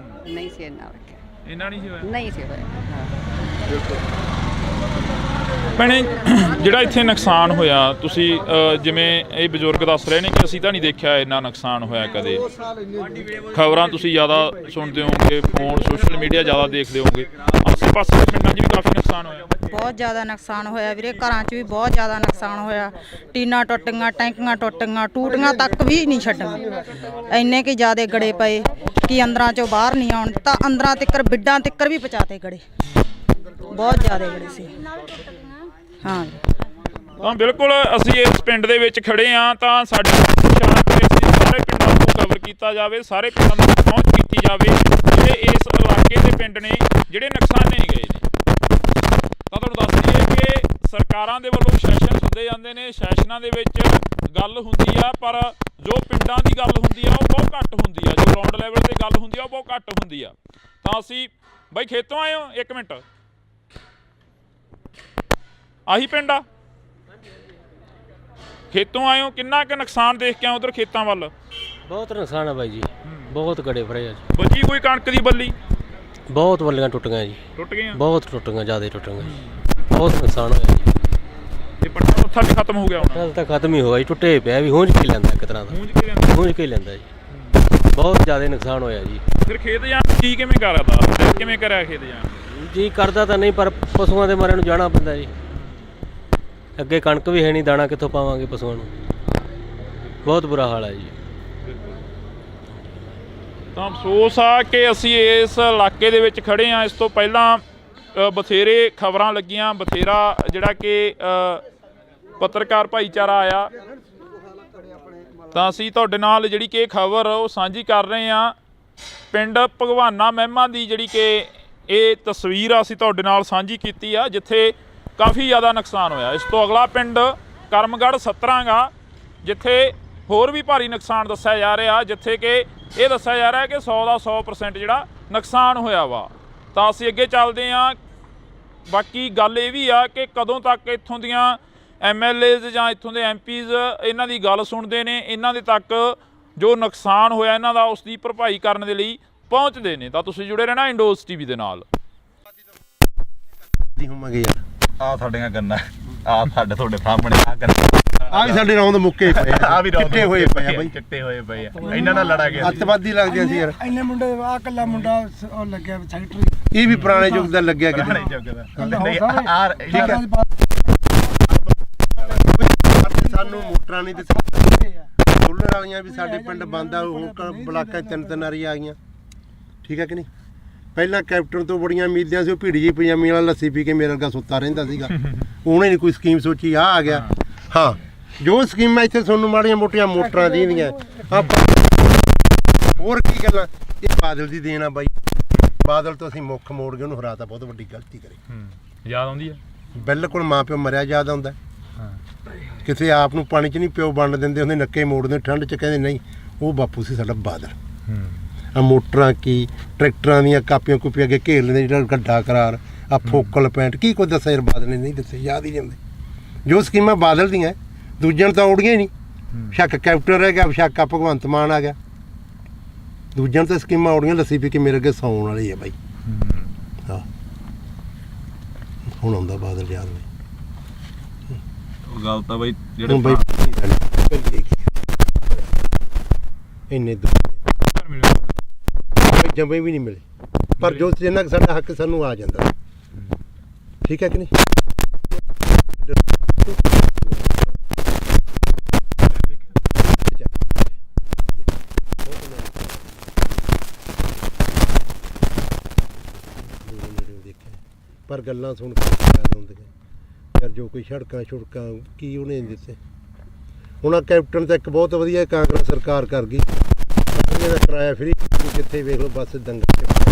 ਨਹੀਂ ਸੀ ਇੰਨਾ ਵੇਖਿਆ। ਇੰਨਾ ਨਹੀਂ ਸੀ ਹੋਇਆ? ਨਹੀਂ ਸੀ ਹੋਇਆ। ਭੈਣੇ ਜਿਹੜਾ ਇੱਥੇ ਨੁਕਸਾਨ ਹੋਇਆ, ਤੁਸੀਂ ਜਿਵੇਂ ਇਹ ਬਜ਼ੁਰਗ ਦੱਸ ਰਹੇ ਨੇ ਕਿ ਅਸੀਂ ਤਾਂ ਨਹੀਂ ਦੇਖਿਆ ਇੰਨਾ ਨੁਕਸਾਨ ਹੋਇਆ ਕਦੇ। ਖਬਰਾਂ ਤੁਸੀਂ ਜ਼ਿਆਦਾ ਸੁਣਦੇ ਹੋਵੋਗੇ, ਫੋਨ ਸੋਸ਼ਲ ਮੀਡੀਆ ਜ਼ਿਆਦਾ ਦੇਖਦੇ ਹੋਵੋਗੇ, ਆਸੇ ਪਾਸੇ ਦੇ ਪਿੰਡਾਂ 'ਚ ਵੀ ਕਾਫੀ ਨੁਕਸਾਨ ਹੋਇਆ? ਬਹੁਤ ਜ਼ਿਆਦਾ ਨੁਕਸਾਨ ਹੋਇਆ ਵੀਰੇ, ਘਰਾਂ 'ਚ ਵੀ ਬਹੁਤ ਜ਼ਿਆਦਾ ਨੁਕਸਾਨ ਹੋਇਆ। ਟੀਨਾਂ ਟੁੱਟ ਗਈਆਂ, ਟੈਂਕੀਆਂ ਟੁੱਟ ਗਈਆਂ, ਟੂਟੀਆਂ ਤੱਕ ਵੀ ਨਹੀਂ ਛੱਡੀਆਂ। ਇੰਨੇ ਕਿ ਜ਼ਿਆਦੇ ਗੜੇ ਪਏ ਕਿ ਅੰਦਰਾਂ 'ਚੋਂ ਬਾਹਰ ਨਹੀਂ ਆਉਣ ਤਾਂ ਅੰਦਰਾਂ ਤਿੱਕਰ ਬਿੱਡਾਂ ਤਿੱਕਰ ਵੀ ਪਹੁੰਚਾਤੇ ਗੜੇ, ਬਹੁਤ ਜ਼ਿਆਦੇ ਗੜੇ ਸੀ। ਹਾਂ ਤਾਂ ਬਿਲਕੁਲ ਅਸੀਂ ਇਸ ਪਿੰਡ ਦੇ ਵਿੱਚ ਖੜੇ ਹਾਂ ਤਾਂ ਸਾਡੀ ਸ਼ਾਨ ਕਿ ਅਸੀਂ ਸਾਰੇ ਪਿੰਡਾਂ ਨੂੰ ਕਵਰ ਕੀਤਾ ਜਾਵੇ, ਸਾਰੇ ਪਿੰਡਾਂ ਤੱਕ ਪਹੁੰਚ ਕੀਤੀ ਜਾਵੇ ਜਿਹੜੇ ਇਸ ਇਲਾਕੇ ਦੇ ਪਿੰਡ ਨੇ ਜਿਹੜੇ ਨੁਕਸਾਨੇ ਗਏ ਨੇ। ਤਾਂ ਤੁਹਾਨੂੰ ਦੱਸ ਦਈਏ ਕਿ ਸਰਕਾਰਾਂ ਦੇ ਵੱਲੋਂ ਸੈਸ਼ਨ ਸੱਦੇ ਜਾਂਦੇ ਨੇ, ਸੈਸ਼ਨਾਂ ਦੇ ਵਿੱਚ ਗੱਲ ਹੁੰਦੀ ਆ ਪਰ ਜੋ ਪਿੰਡਾਂ ਦੀ ਗੱਲ ਹੁੰਦੀ ਆ ਉਹ ਬਹੁਤ ਘੱਟ ਹੁੰਦੀ ਆ, ਜੋ ਗਰਾਊਂਡ ਲੈਵਲ ਤੇ ਗੱਲ ਹੁੰਦੀ ਆ ਉਹ ਬਹੁਤ ਘੱਟ ਹੁੰਦੀ ਆ। ਤਾਂ ਅਸੀਂ ਬਾਈ ਖੇਤੋਂ ਆਏ ਹੋ? ਇੱਕ ਮਿੰਟ, ਆਹੀ ਪਿੰਡ ਆ? ਖੇਤੋਂ ਆਏ ਹੋ, ਕਿੰਨਾ ਕੁ ਨੁਕਸਾਨ ਦੇਖ ਕੇ ਆਏ ਉਧਰ ਖੇਤਾਂ ਵੱਲ? ਬਹੁਤ ਨੁਕਸਾਨ ਆ ਬਾਈ ਜੀ, ਬਹੁਤ ਗੜੇ ਫੜੇ ਆ ਜੀ। ਬਚੀ ਕੋਈ ਕਣਕ ਦੀ ਬੱਲੀ? ਬਹੁਤ ਬੱਲੀਆਂ ਟੁੱਟ ਗਈਆਂ ਜੀ, ਟੁੱਟ ਗਈਆਂ, ਬਹੁਤ ਟੁੱਟ ਗਈਆਂ, ਜ਼ਿਆਦਾ ਟੁੱਟ ਗਈਆਂ ਜੀ, ਬਹੁਤ ਨੁਕਸਾਨ ਹੋਇਆ ਜੀ। ਇਹ ਪੱਟਾ ਉੱਥਾ ਵੀ ਖਤਮ ਹੋ ਗਿਆ ਹੁਣ? ਪੱਟਾ ਤਾਂ ਖਤਮ ਹੀ ਹੋਇਆ ਜੀ, ਟੁੱਟੇ ਪਿਆ ਵੀ ਹੁੰਝ ਕੇ ਲੈਂਦਾ ਇੱਕ ਤਰ੍ਹਾਂ ਦਾ, ਹੁੰਝ ਕੇ ਲੈਂਦਾ ਜੀ, ਬਹੁਤ ਜ਼ਿਆਦਾ ਨੁਕਸਾਨ ਹੋਇਆ ਜੀ। ਫਿਰ ਖੇਤ ਜਾਣ ਕੀ ਕਿਵੇਂ ਕਰਦਾ, ਕਿਵੇਂ ਕਰਿਆ ਖੇਤ ਜਾਣ? ਜੀ ਕਰਦਾ ਤਾਂ ਨਹੀਂ ਪਰ ਪਸ਼ੂਆਂ ਦੇ ਮਾਰੇ ਨੂੰ ਜਾਣਾ ਪੈਂਦਾ ਜੀ, ਅੱਗੇ ਕਣਕ ਵੀ ਹੈ ਨਹੀਂ, ਦਾਣਾ ਕਿੱਥੋਂ ਪਾਵਾਂਗੇ ਪਸ਼ੂਆਂ ਨੂੰ, ਬਹੁਤ ਬੁਰਾ ਹਾਲ ਹੈ ਜੀ। ਤਾਂ ਅਫਸੋਸ ਆ ਕਿ ਅਸੀਂ ਇਸ ਇਲਾਕੇ ਦੇ ਵਿੱਚ ਖੜੇ ਹਾਂ। ਇਸ ਤੋਂ ਪਹਿਲਾਂ ਬਥੇਰੇ ਖਬਰਾਂ ਲੱਗੀਆਂ, ਬਥੇਰਾ ਜਿਹੜਾ ਕਿ ਪੱਤਰਕਾਰ ਭਾਈਚਾਰਾ ਆਇਆ, ਤਾਂ ਅਸੀਂ ਤੁਹਾਡੇ ਨਾਲ ਜਿਹੜੀ ਕਿ ਖਬਰ ਉਹ ਸਾਂਝੀ ਕਰ ਰਹੇ ਹਾਂ। ਪਿੰਡ ਭਗਵਾਨਾ ਮਹਿਮਾ ਦੀ ਜਿਹੜੀ ਕਿ ਇਹ ਤਸਵੀਰ ਆ ਅਸੀਂ ਤੁਹਾਡੇ ਨਾਲ ਸਾਂਝੀ ਕੀਤੀ ਆ, ਜਿੱਥੇ ਕਾਫੀ ਜ਼ਿਆਦਾ ਨੁਕਸਾਨ ਹੋਇਆ। ਇਸ ਤੋਂ ਅਗਲਾ ਪਿੰਡ ਕਰਮਗੜ੍ਹ ਸਤਰਾਂਗਾ, ਜਿੱਥੇ ਹੋਰ ਵੀ ਭਾਰੀ ਨੁਕਸਾਨ ਦੱਸਿਆ ਜਾ ਰਿਹਾ, ਜਿੱਥੇ ਕਿ ਇਹ ਦੱਸਿਆ ਜਾ ਰਿਹਾ ਕਿ 100 ਦਾ 100% ਜਿਹੜਾ ਨੁਕਸਾਨ ਹੋਇਆ ਵਾ। ਤਾਂ ਅਸੀਂ ਅੱਗੇ ਚੱਲਦੇ ਹਾਂ। ਬਾਕੀ ਗੱਲ ਇਹ ਵੀ ਆ ਕਿ ਕਦੋਂ ਤੱਕ ਇੱਥੋਂ ਦੀਆਂ MLAs ਜਾਂ ਇੱਥੋਂ ਦੇ MPs ਇਹਨਾਂ ਦੀ ਗੱਲ ਸੁਣਦੇ ਨੇ, ਇਹਨਾਂ ਦੇ ਤੱਕ ਜੋ ਨੁਕਸਾਨ ਹੋਇਆ ਇਹਨਾਂ ਦਾ ਉਸ ਦੀ ਭਰਪਾਈ ਕਰਨ ਦੇ ਲਈ ਪਹੁੰਚਦੇ ਨੇ। ਤਾਂ ਤੁਸੀਂ ਜੁੜੇ ਰਹਿਣਾ ਇੰਡੋਜ਼ TV ਦੇ ਨਾਲ। ਆ ਸਾਡੀਆਂ ਗੰਨਾ, ਆ ਸਾਡੇ ਤੁਹਾਡੇ ਸਾਹਮਣੇ ਆ ਗੰਨਾ, ਆ ਵੀ ਸਾਡੇ ਰੌਂਦ ਮੁੱਕੇ ਪਏ ਆ, ਆ ਵੀ ਚਿੱਟੇ ਹੋਏ ਪਏ ਆ ਬਾਈ, ਚਿੱਟੇ ਹੋਏ ਪਏ ਆ, ਇਹਨਾਂ ਨਾਲ ਲੜਾ ਗਿਆ ਅੱਤਵਾਦੀ ਲੱਗਦੇ ਸੀ ਯਾਰ। ਇੰਨੇ ਮੁੰਡੇ ਆ ਕੱਲਾ ਮੁੰਡਾ ਉਹ ਲੱਗਿਆ ਸੈਕਟਰੀ, ਇਹ ਵੀ ਪੁਰਾਣੇ ਯੁੱਗ ਦਾ ਲੱਗਿਆ ਕਿਤੇ। ਸਾਨੂੰ ਮੋਟਰਾਂ ਨਹੀਂ ਦਿੱਤੀਆਂ, ਸੋਲਰ ਵਾਲੀਆਂ ਵੀ ਸਾਡੇ ਪਿੰਡ ਬੰਦ ਆ, ਹੁਣ ਬਲਾਕਾਂ 3 ਵਾਰੀ ਆ ਗਈਆਂ, ਠੀਕ ਹੈ ਕਿ ਨਹੀਂ। ਪਹਿਲਾਂ ਕੈਪਟਨ ਤੋਂ ਬੜੀਆਂ ਉਮੀਦਾਂ ਸੀ, ਉਹ ਭੀੜੀ ਜਿਹੀ ਪਜਾਮੀ ਵਾਲਾ ਲੱਸੀ ਪੀ ਕੇ ਮੇਰੇ ਵਰਗਾ ਸੁੱਤਾ ਰਹਿੰਦਾ ਸੀਗਾ, ਉਹਨੇ ਨਹੀਂ ਕੋਈ ਸਕੀਮ ਸੋਚੀ, ਆ ਗਿਆ। ਹਾਂ ਜੋ ਸਕੀਮਾਂ ਇੱਥੇ ਤੁਹਾਨੂੰ ਮਾੜੀਆਂ ਮੋਟੀਆਂ ਮੋਟਰਾਂ ਦੀਆਂ ਆਪਾਂ ਹੋਰ ਕੀ ਗੱਲਾਂ, ਇਹ ਬਾਦਲ ਦੀ ਦੇਣ ਆ ਬਾਈ। ਬਾਦਲ ਤੋਂ ਅਸੀਂ ਮੁੱਖ ਮੋੜ ਕੇ ਉਹਨੂੰ ਹਰਾਤਾ, ਬਹੁਤ ਵੱਡੀ ਗਲਤੀ ਕਰੀ। ਯਾਦ ਆਉਂਦੀ ਆ? ਬਿਲਕੁਲ ਮਾਂ ਪਿਓ ਮਰਿਆ ਯਾਦ ਆਉਂਦਾ। ਕਿਸੇ ਆਪ ਨੂੰ ਪਾਣੀ 'ਚ ਨਹੀਂ ਪਿਓ ਵੰਡ ਦਿੰਦੇ ਹੁੰਦੇ, ਨੱਕੇ ਮੋੜਦੇ ਠੰਡ 'ਚ, ਕਹਿੰਦੇ ਨਹੀਂ ਉਹ ਬਾਪੂ ਸੀ ਸਾਡਾ ਬਾਦਲ। ਆ ਮੋਟਰਾਂ ਕੀ ਟਰੈਕਟਰਾਂ ਦੀਆਂ ਕਾਪੀਆਂ ਕੂਪੀਆਂ ਅੱਗੇ ਘੇਰ ਲੈਂਦੇ, ਜਿਹੜਾ ਗੱਡਾ ਕਰਾਰ ਆ ਫੋਕਲ ਪੈਂਟ ਕੀ ਕੁਝ ਦੱਸਿਆ ਯਾਰ ਬਾਦਲ ਨੇ ਨਹੀਂ ਦੱਸਿਆ, ਯਾਦ ਹੀ ਨਹੀਂ ਆਉਂਦੇ। ਜੋ ਸਕੀਮਾਂ ਬਾਦਲ ਦੀਆਂ ਦੂਜਿਆਂ ਨੂੰ ਤਾਂ ਔੜੀਆਂ ਹੀ ਨਹੀਂ। ਸ਼ੱਕ ਕੈਪਟਨ ਰਹਿ ਗਿਆ, ਸ਼ੱਕ ਆ ਭਗਵੰਤ ਮਾਨ ਆ ਗਿਆ, ਦੂਜਿਆਂ ਨੂੰ ਤਾਂ ਸਕੀਮਾਂ ਔੜੀਆਂ, ਲੱਸੀ ਪੀ ਕੇ ਮੇਰੇ ਅੱਗੇ ਸੌਣ ਵਾਲੀ ਆ ਬਾਈ। ਹਾਂ ਹੁਣ ਆਉਂਦਾ ਬਾਦਲ ਯਾਦ ਨਹੀਂ। ਗੱਲ ਤਾਂ ਬਾਈ ਹੁਣ ਜਿਹੜੇ ਬਾਈ ਇੰਨੇ ਜੰਮੇ ਵੀ ਨਹੀਂ ਮਿਲੇ, ਪਰ ਜੋ ਜਿੰਨਾ ਸਾਡਾ ਹੱਕ ਸਾਨੂੰ ਆ ਜਾਂਦਾ, ਠੀਕ ਹੈ ਕਿ ਨਹੀਂ। ਪਰ ਗੱਲਾਂ ਸੁਣ ਕੇ ਯਾਦ ਆਉਂਦੀਆਂ ਯਾਰ, ਜੋ ਕੋਈ ਸੜਕਾਂ ਛੁੜਕਾਂ ਕੀ ਉਹਨੇ ਦਿੱਤੇ। ਹੁਣ ਆ ਕੈਪਟਨ ਤਾਂ ਇੱਕ ਬਹੁਤ ਵਧੀਆ ਕਾਂਗਰਸ ਸਰਕਾਰ ਕਰ ਗਈ, ਦਾ ਕਿਰਾਇਆ ਫਰੀ, ਜਿੱਥੇ ਵੇਖ ਲਓ ਬੱਸ ਦੰਗਲ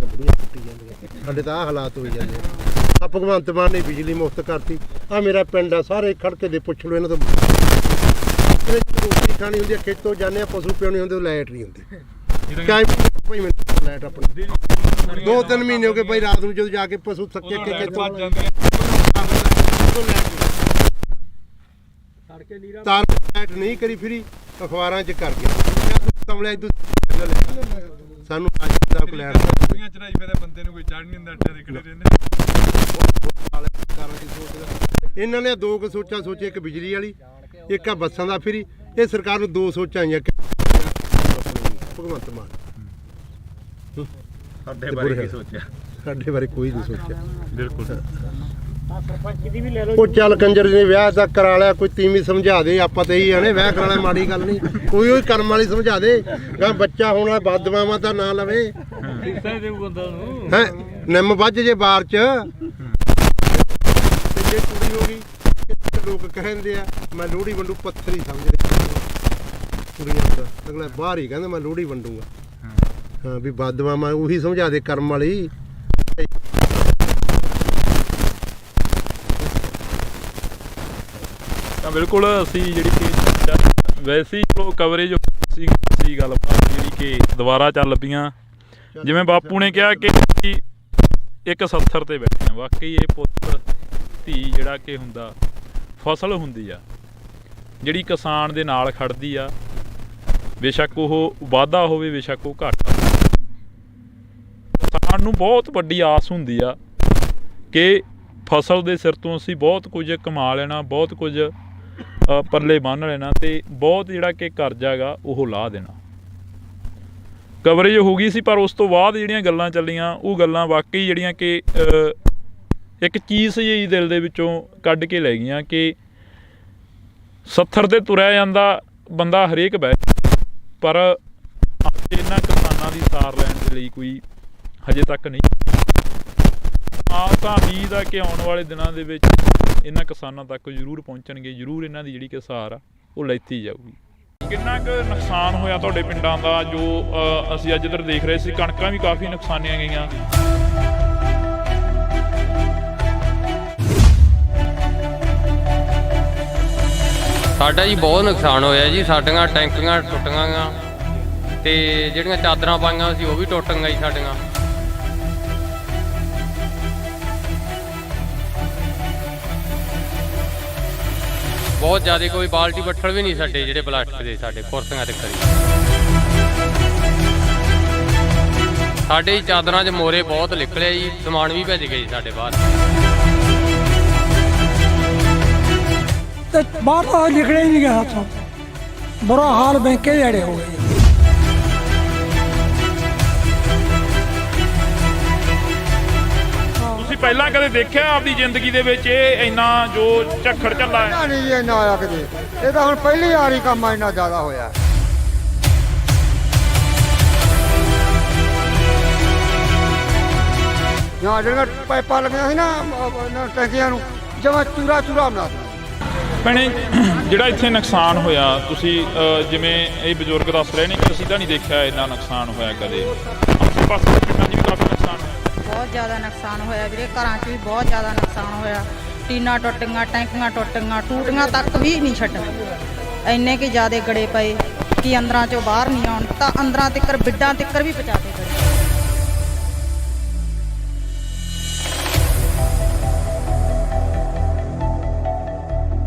ਬੁੜੀਆਂ ਕੁੱਟੀ ਜਾਂਦੀਆਂ। ਸਾਡੇ ਤਾਂ ਆਹ ਹਾਲਾਤ ਹੋਈ ਜਾਂਦੇ ਆ। ਭਗਵੰਤ ਮਾਨ ਨੇ ਬਿਜਲੀ ਮੁਫਤ ਕਰਤੀ, ਆ ਮੇਰਾ ਪਿੰਡ ਆ, ਸਾਰੇ ਖੜਕੇ ਦੇ ਪੁੱਛ ਲਓ ਇਹਨਾਂ ਤੋਂ। ਰੋਟੀ ਖਾਣੀ ਹੁੰਦੀ ਆ, ਖੇਤੋਂ ਜਾਂਦੇ ਆ, ਪਸ਼ੂ ਪਿਆਉਣੇ ਹੁੰਦੇ, ਲਾਈਟ ਨਹੀਂ ਹੁੰਦੀ। ਭਾਈ ਮੈਨੂੰ ਲਾਈਟ ਆਪਣੀ 2-3 ਮਹੀਨੇ ਹੋ ਗਏ ਭਾਈ, ਰਾਤ ਨੂੰ ਜਦੋਂ ਜਾ ਕੇ ਪਸ਼ੂ ਥੱਕੇ ਕੇ ਤਾਰ ਲਾਈਟ ਨਹੀਂ ਕਰੀ ਫਰੀ, ਅਖਬਾਰਾਂ 'ਚ ਕਰ ਗਿਆ ਸਾਨੂੰ ਬੰਦੇ ਨੂੰ ਕੋਈ ਚੜ ਨਹੀਂ ਹੁੰਦਾ, ਇਹਨਾਂ ਨੇ ਦੋ ਕੁ ਸੋਚਾਂ ਸੋਚੀ, ਇੱਕ ਬਿਜਲੀ ਵਾਲੀ, ਇੱਕ ਆ ਬੱਸਾਂ ਦਾ ਫਰੀ। ਇਹ ਸਰਕਾਰ ਨੂੰ ਦੋ ਸੋਚਾਂ ਆਈਆਂ, ਭਗਵੰਤ ਮਾਨ ਸਾਡੇ ਬਾਰੇ ਕੀ ਸੋਚਿਆ, ਸਾਡੇ ਬਾਰੇ ਕੋਈ ਨਹੀਂ ਸੋਚਿਆ। ਬਿਲਕੁਲ ਉਹ ਚੱਲ ਕੰਜਰ ਨੇ ਵਿਆਹ ਤਾਂ ਕਰਾ ਲਿਆ, ਕੋਈ ਤੀਵੀਂ ਸਮਝਾ ਦੇ, ਆਪਾਂ ਤਾਂ ਇਹੀ ਆਣੇ ਵਿਆਹ ਕਰਾਣਾ ਮਾੜੀ ਗੱਲ ਨਹੀਂ, ਕੋਈ ਉਹ ਕਰਮ ਵਾਲੀ ਸਮਝਾ ਦੇ, ਗਾ ਬੱਚਾ ਹੋਣਾ ਬਦਦੁਆਵਾਂ ਤਾਂ ਨਾ ਲਵੇ ਹੈ, ਨਿੰਮ ਵੱਜ ਜੇ ਬਾਰ ਚ ਤੇ ਜੇ ਕੁੜੀ ਹੋ ਗਈ ਲੋਕ ਕਹਿੰਦੇ ਆ ਮੈਂ ਲੋਹੜੀ ਵੰਡੂ, ਪੱਥਰ ਹੀ ਸਮਝਦੇ ਕੁੜੀਆਂ ਦਾ, ਅਗਲਾ ਬਾਹਰ ਹੀ ਕਹਿੰਦਾ ਮੈਂ ਲੋਹੜੀ ਵੰਡੂਗਾ। ਹਾਂ ਵੀ ਬਦਦੁਆਵਾਂ ਉਹੀ ਸਮਝਾ ਦੇ ਕਰਮ ਵਾਲੀ। ਤਾਂ ਬਿਲਕੁਲ ਅਸੀਂ ਜਿਹੜੀ ਕਿ ਵੈਸੇ ਹੀ ਚਲੋ ਕਵਰੇਜ ਸੀ ਗੱਲਬਾਤ ਜਿਹੜੀ ਕਿ ਦੁਬਾਰਾ ਚੱਲ ਪਈਆਂ। ਜਿਵੇਂ ਬਾਪੂ ਨੇ ਕਿਹਾ ਕਿ ਇੱਕ 70 ਤੇ ਬੈਠੇ ਆ, ਵਾਕਈ ਇਹ ਪੁੱਤ ਧੀ ਜਿਹੜਾ ਕਿ ਹੁੰਦਾ ਫਸਲ ਹੁੰਦੀ ਆ ਜਿਹੜੀ ਕਿਸਾਨ ਦੇ ਨਾਲ ਖੜਦੀ ਆ, ਬੇਸ਼ੱਕ ਉਹ ਵਾਧਾ ਹੋਵੇ ਬੇਸ਼ੱਕ ਉਹ ਘਾਟਾ। ਕਿਸਾਨ ਨੂੰ ਬਹੁਤ ਵੱਡੀ ਆਸ ਹੁੰਦੀ ਆ ਕਿ ਫਸਲ ਦੇ ਸਿਰ ਤੋਂ ਅਸੀਂ ਬਹੁਤ ਕੁਝ ਕਮਾ ਲੈਣਾ, ਬਹੁਤ ਕੁਝ ਪੱਲੇ ਬੰਨ੍ਹ ਲੈਣਾ ਤੇ ਬਹੁਤ ਜਿਹੜਾ ਕਿ ਕਰਜ਼ਾ ਗਾ ਉਹ ਲਾਹ ਦੇਣਾ। ਕਵਰੇਜ ਹੋ ਗਈ ਸੀ, ਪਰ ਉਸ ਤੋਂ ਬਾਅਦ ਜਿਹੜੀਆਂ ਗੱਲਾਂ ਚੱਲੀਆਂ ਉਹ ਗੱਲਾਂ ਵਾਕਈ ਜਿਹੜੀਆਂ ਕਿ ਇੱਕ ਚੀਜ਼ ਜਿਹੀ ਦਿਲ ਦੇ ਵਿੱਚੋਂ ਕੱਢ ਕੇ ਲੈ ਗਈਆਂ ਕਿ 70 ਤੇ ਤੁਰਿਆ ਜਾਂਦਾ ਬੰਦਾ ਹਰੇਕ ਬਹਿ, ਪਰ ਇਹਨਾਂ ਕਿਸਾਨਾਂ ਦੀ ਸਾਰ ਲੈਣ ਦੇ ਲਈ ਕੋਈ ਹਜੇ ਤੱਕ ਨਹੀਂ। ਤਾਂ ਉਮੀਦ ਆ ਕਿ ਆਉਣ ਵਾਲੇ ਦਿਨਾਂ ਦੇ ਵਿੱਚ ਇਹਨਾਂ ਕਿਸਾਨਾਂ ਤੱਕ ਜ਼ਰੂਰ ਪਹੁੰਚਣਗੇ, ਜ਼ਰੂਰ ਇਹਨਾਂ ਦੀ ਜਿਹੜੀ ਕਿ ਸਾਰ ਆ ਉਹ ਲੈਤੀ ਜਾਊਗੀ। ਕਿੰਨਾ ਕੁ ਨੁਕਸਾਨ ਹੋਇਆ ਤੁਹਾਡੇ ਪਿੰਡਾਂ ਦਾ ਜੋ ਅਸੀਂ ਅੱਜ ਇੱਧਰ ਦੇਖ ਰਹੇ ਸੀ? ਕਣਕਾਂ ਵੀ ਕਾਫੀ ਨੁਕਸਾਨੀਆਂ ਗਈਆਂ। ਸਾਡਾ ਜੀ ਬਹੁਤ ਨੁਕਸਾਨ ਹੋਇਆ ਜੀ, ਸਾਡੀਆਂ ਟੈਂਕੀਆਂ ਟੁੱਟੀਆਂ ਗਾ ਤੇ ਜਿਹੜੀਆਂ ਚਾਦਰਾਂ ਪਾਈਆਂ ਸੀ ਉਹ ਵੀ ਟੁੱਟ ਗਈਆਂ ਜੀ ਸਾਡੀਆਂ। ਬਹੁਤ ਜ਼ਿਆਦਾ ਕੋਈ ਬਾਲਟੀ ਬੱਠਲ ਵੀ ਨਹੀਂ ਸਾਡੇ ਜਿਹੜੇ ਪਲਾਸਟਿਕ ਦੇ ਸਾਡੇ ਕੁਰਸੀਆਂ ਤੇ ਕਰੀ। ਸਾਡੇ ਹੀ ਚਾਦਰਾਂ 'ਚ ਮੋਰੇ ਬਹੁਤ ਨਿਕਲੇ ਜੀ, ਸਮਾਨ ਵੀ ਭੱਜ ਗਏ ਸਾਡੇ ਬਾਹਰ। ਤੇ ਬਾਹਰ ਤਾਂ ਨਿਕਲੇ ਹੀ ਨਹੀਂ ਗਿਆ ਹੱਥੋਂ, ਬੁਰਾ ਹਾਲ ਬੈਂਕੇ ਜਿਹੜੇ ਹੋ ਗਏ। ਤੁਸੀਂ ਪਹਿਲਾਂ ਕਦੇ ਦੇਖਿਆ ਆਪਦੀ ਜ਼ਿੰਦਗੀ ਦੇ ਵਿੱਚ ਇਹ ਇੰਨਾ ਜੋ ਝੱਖੜ ਝੱਲਾ ਹੈ? ਨਹੀਂ ਜੀ ਇੰਨਾ ਆਇਆ ਕਦੇ, ਇਹ ਤਾਂ ਹੁਣ ਪਹਿਲੀ ਵਾਰੀ ਕੰਮ ਇੰਨਾ ਜ਼ਿਆਦਾ ਹੋਇਆ। ਜਾਂ ਜਿਹੜੀਆਂ ਪਾਈਪਾਂ ਲੱਗੀਆਂ ਸੀ ਨਾ ਟੈਂਕੀਆਂ ਨੂੰ, ਜਮਾਂ ਚੂਰਾ ਬਣਾ ਦਿੱਤਾ। ਭੈਣੇ ਜਿਹੜਾ ਇੱਥੇ ਨੁਕਸਾਨ ਹੋਇਆ, ਤੁਸੀਂ ਜਿਵੇਂ ਇਹ ਬਜ਼ੁਰਗ ਦੱਸ ਰਹੇ ਨੇ ਕਿ ਅਸੀਂ ਤਾਂ ਨਹੀਂ ਦੇਖਿਆ ਇੰਨਾ ਨੁਕਸਾਨ ਹੋਇਆ ਕਦੇ, ਆਸੇ ਪਾਸੇ ਪਿੰਡਾਂ 'ਚ ਵੀ ਕਾਫੀ ਨੁਕਸਾਨ ਹੋਇਆ। ਬਹੁਤ ਜ਼ਿਆਦਾ ਨੁਕਸਾਨ ਹੋਇਆ ਵੀਰੇ, ਘਰਾਂ 'ਚ ਵੀ ਬਹੁਤ ਜ਼ਿਆਦਾ ਨੁਕਸਾਨ ਹੋਇਆ। ਟੀਨਾਂ ਟੁੱਟੀਆਂ, ਟੈਂਕੀਆਂ ਟੁੱਟੀਆਂ, ਟੂਟੀਆਂ ਤੱਕ ਵੀ ਨਹੀਂ ਛੱਡੀਆਂ। ਇੰਨੇ ਕਿ ਜ਼ਿਆਦਾ ਗੜੇ ਪਏ ਕਿ ਅੰਦਰਾਂ 'ਚੋਂ ਬਾਹਰ ਨਹੀਂ ਆਉਣ, ਤਾਂ ਅੰਦਰਾਂ ਤਿੱਕਰ ਬਿੱਡਾਂ ਤਿੱਕਰ ਵੀ ਪਹੁੰਚਾ ਕੇ ਗਏ।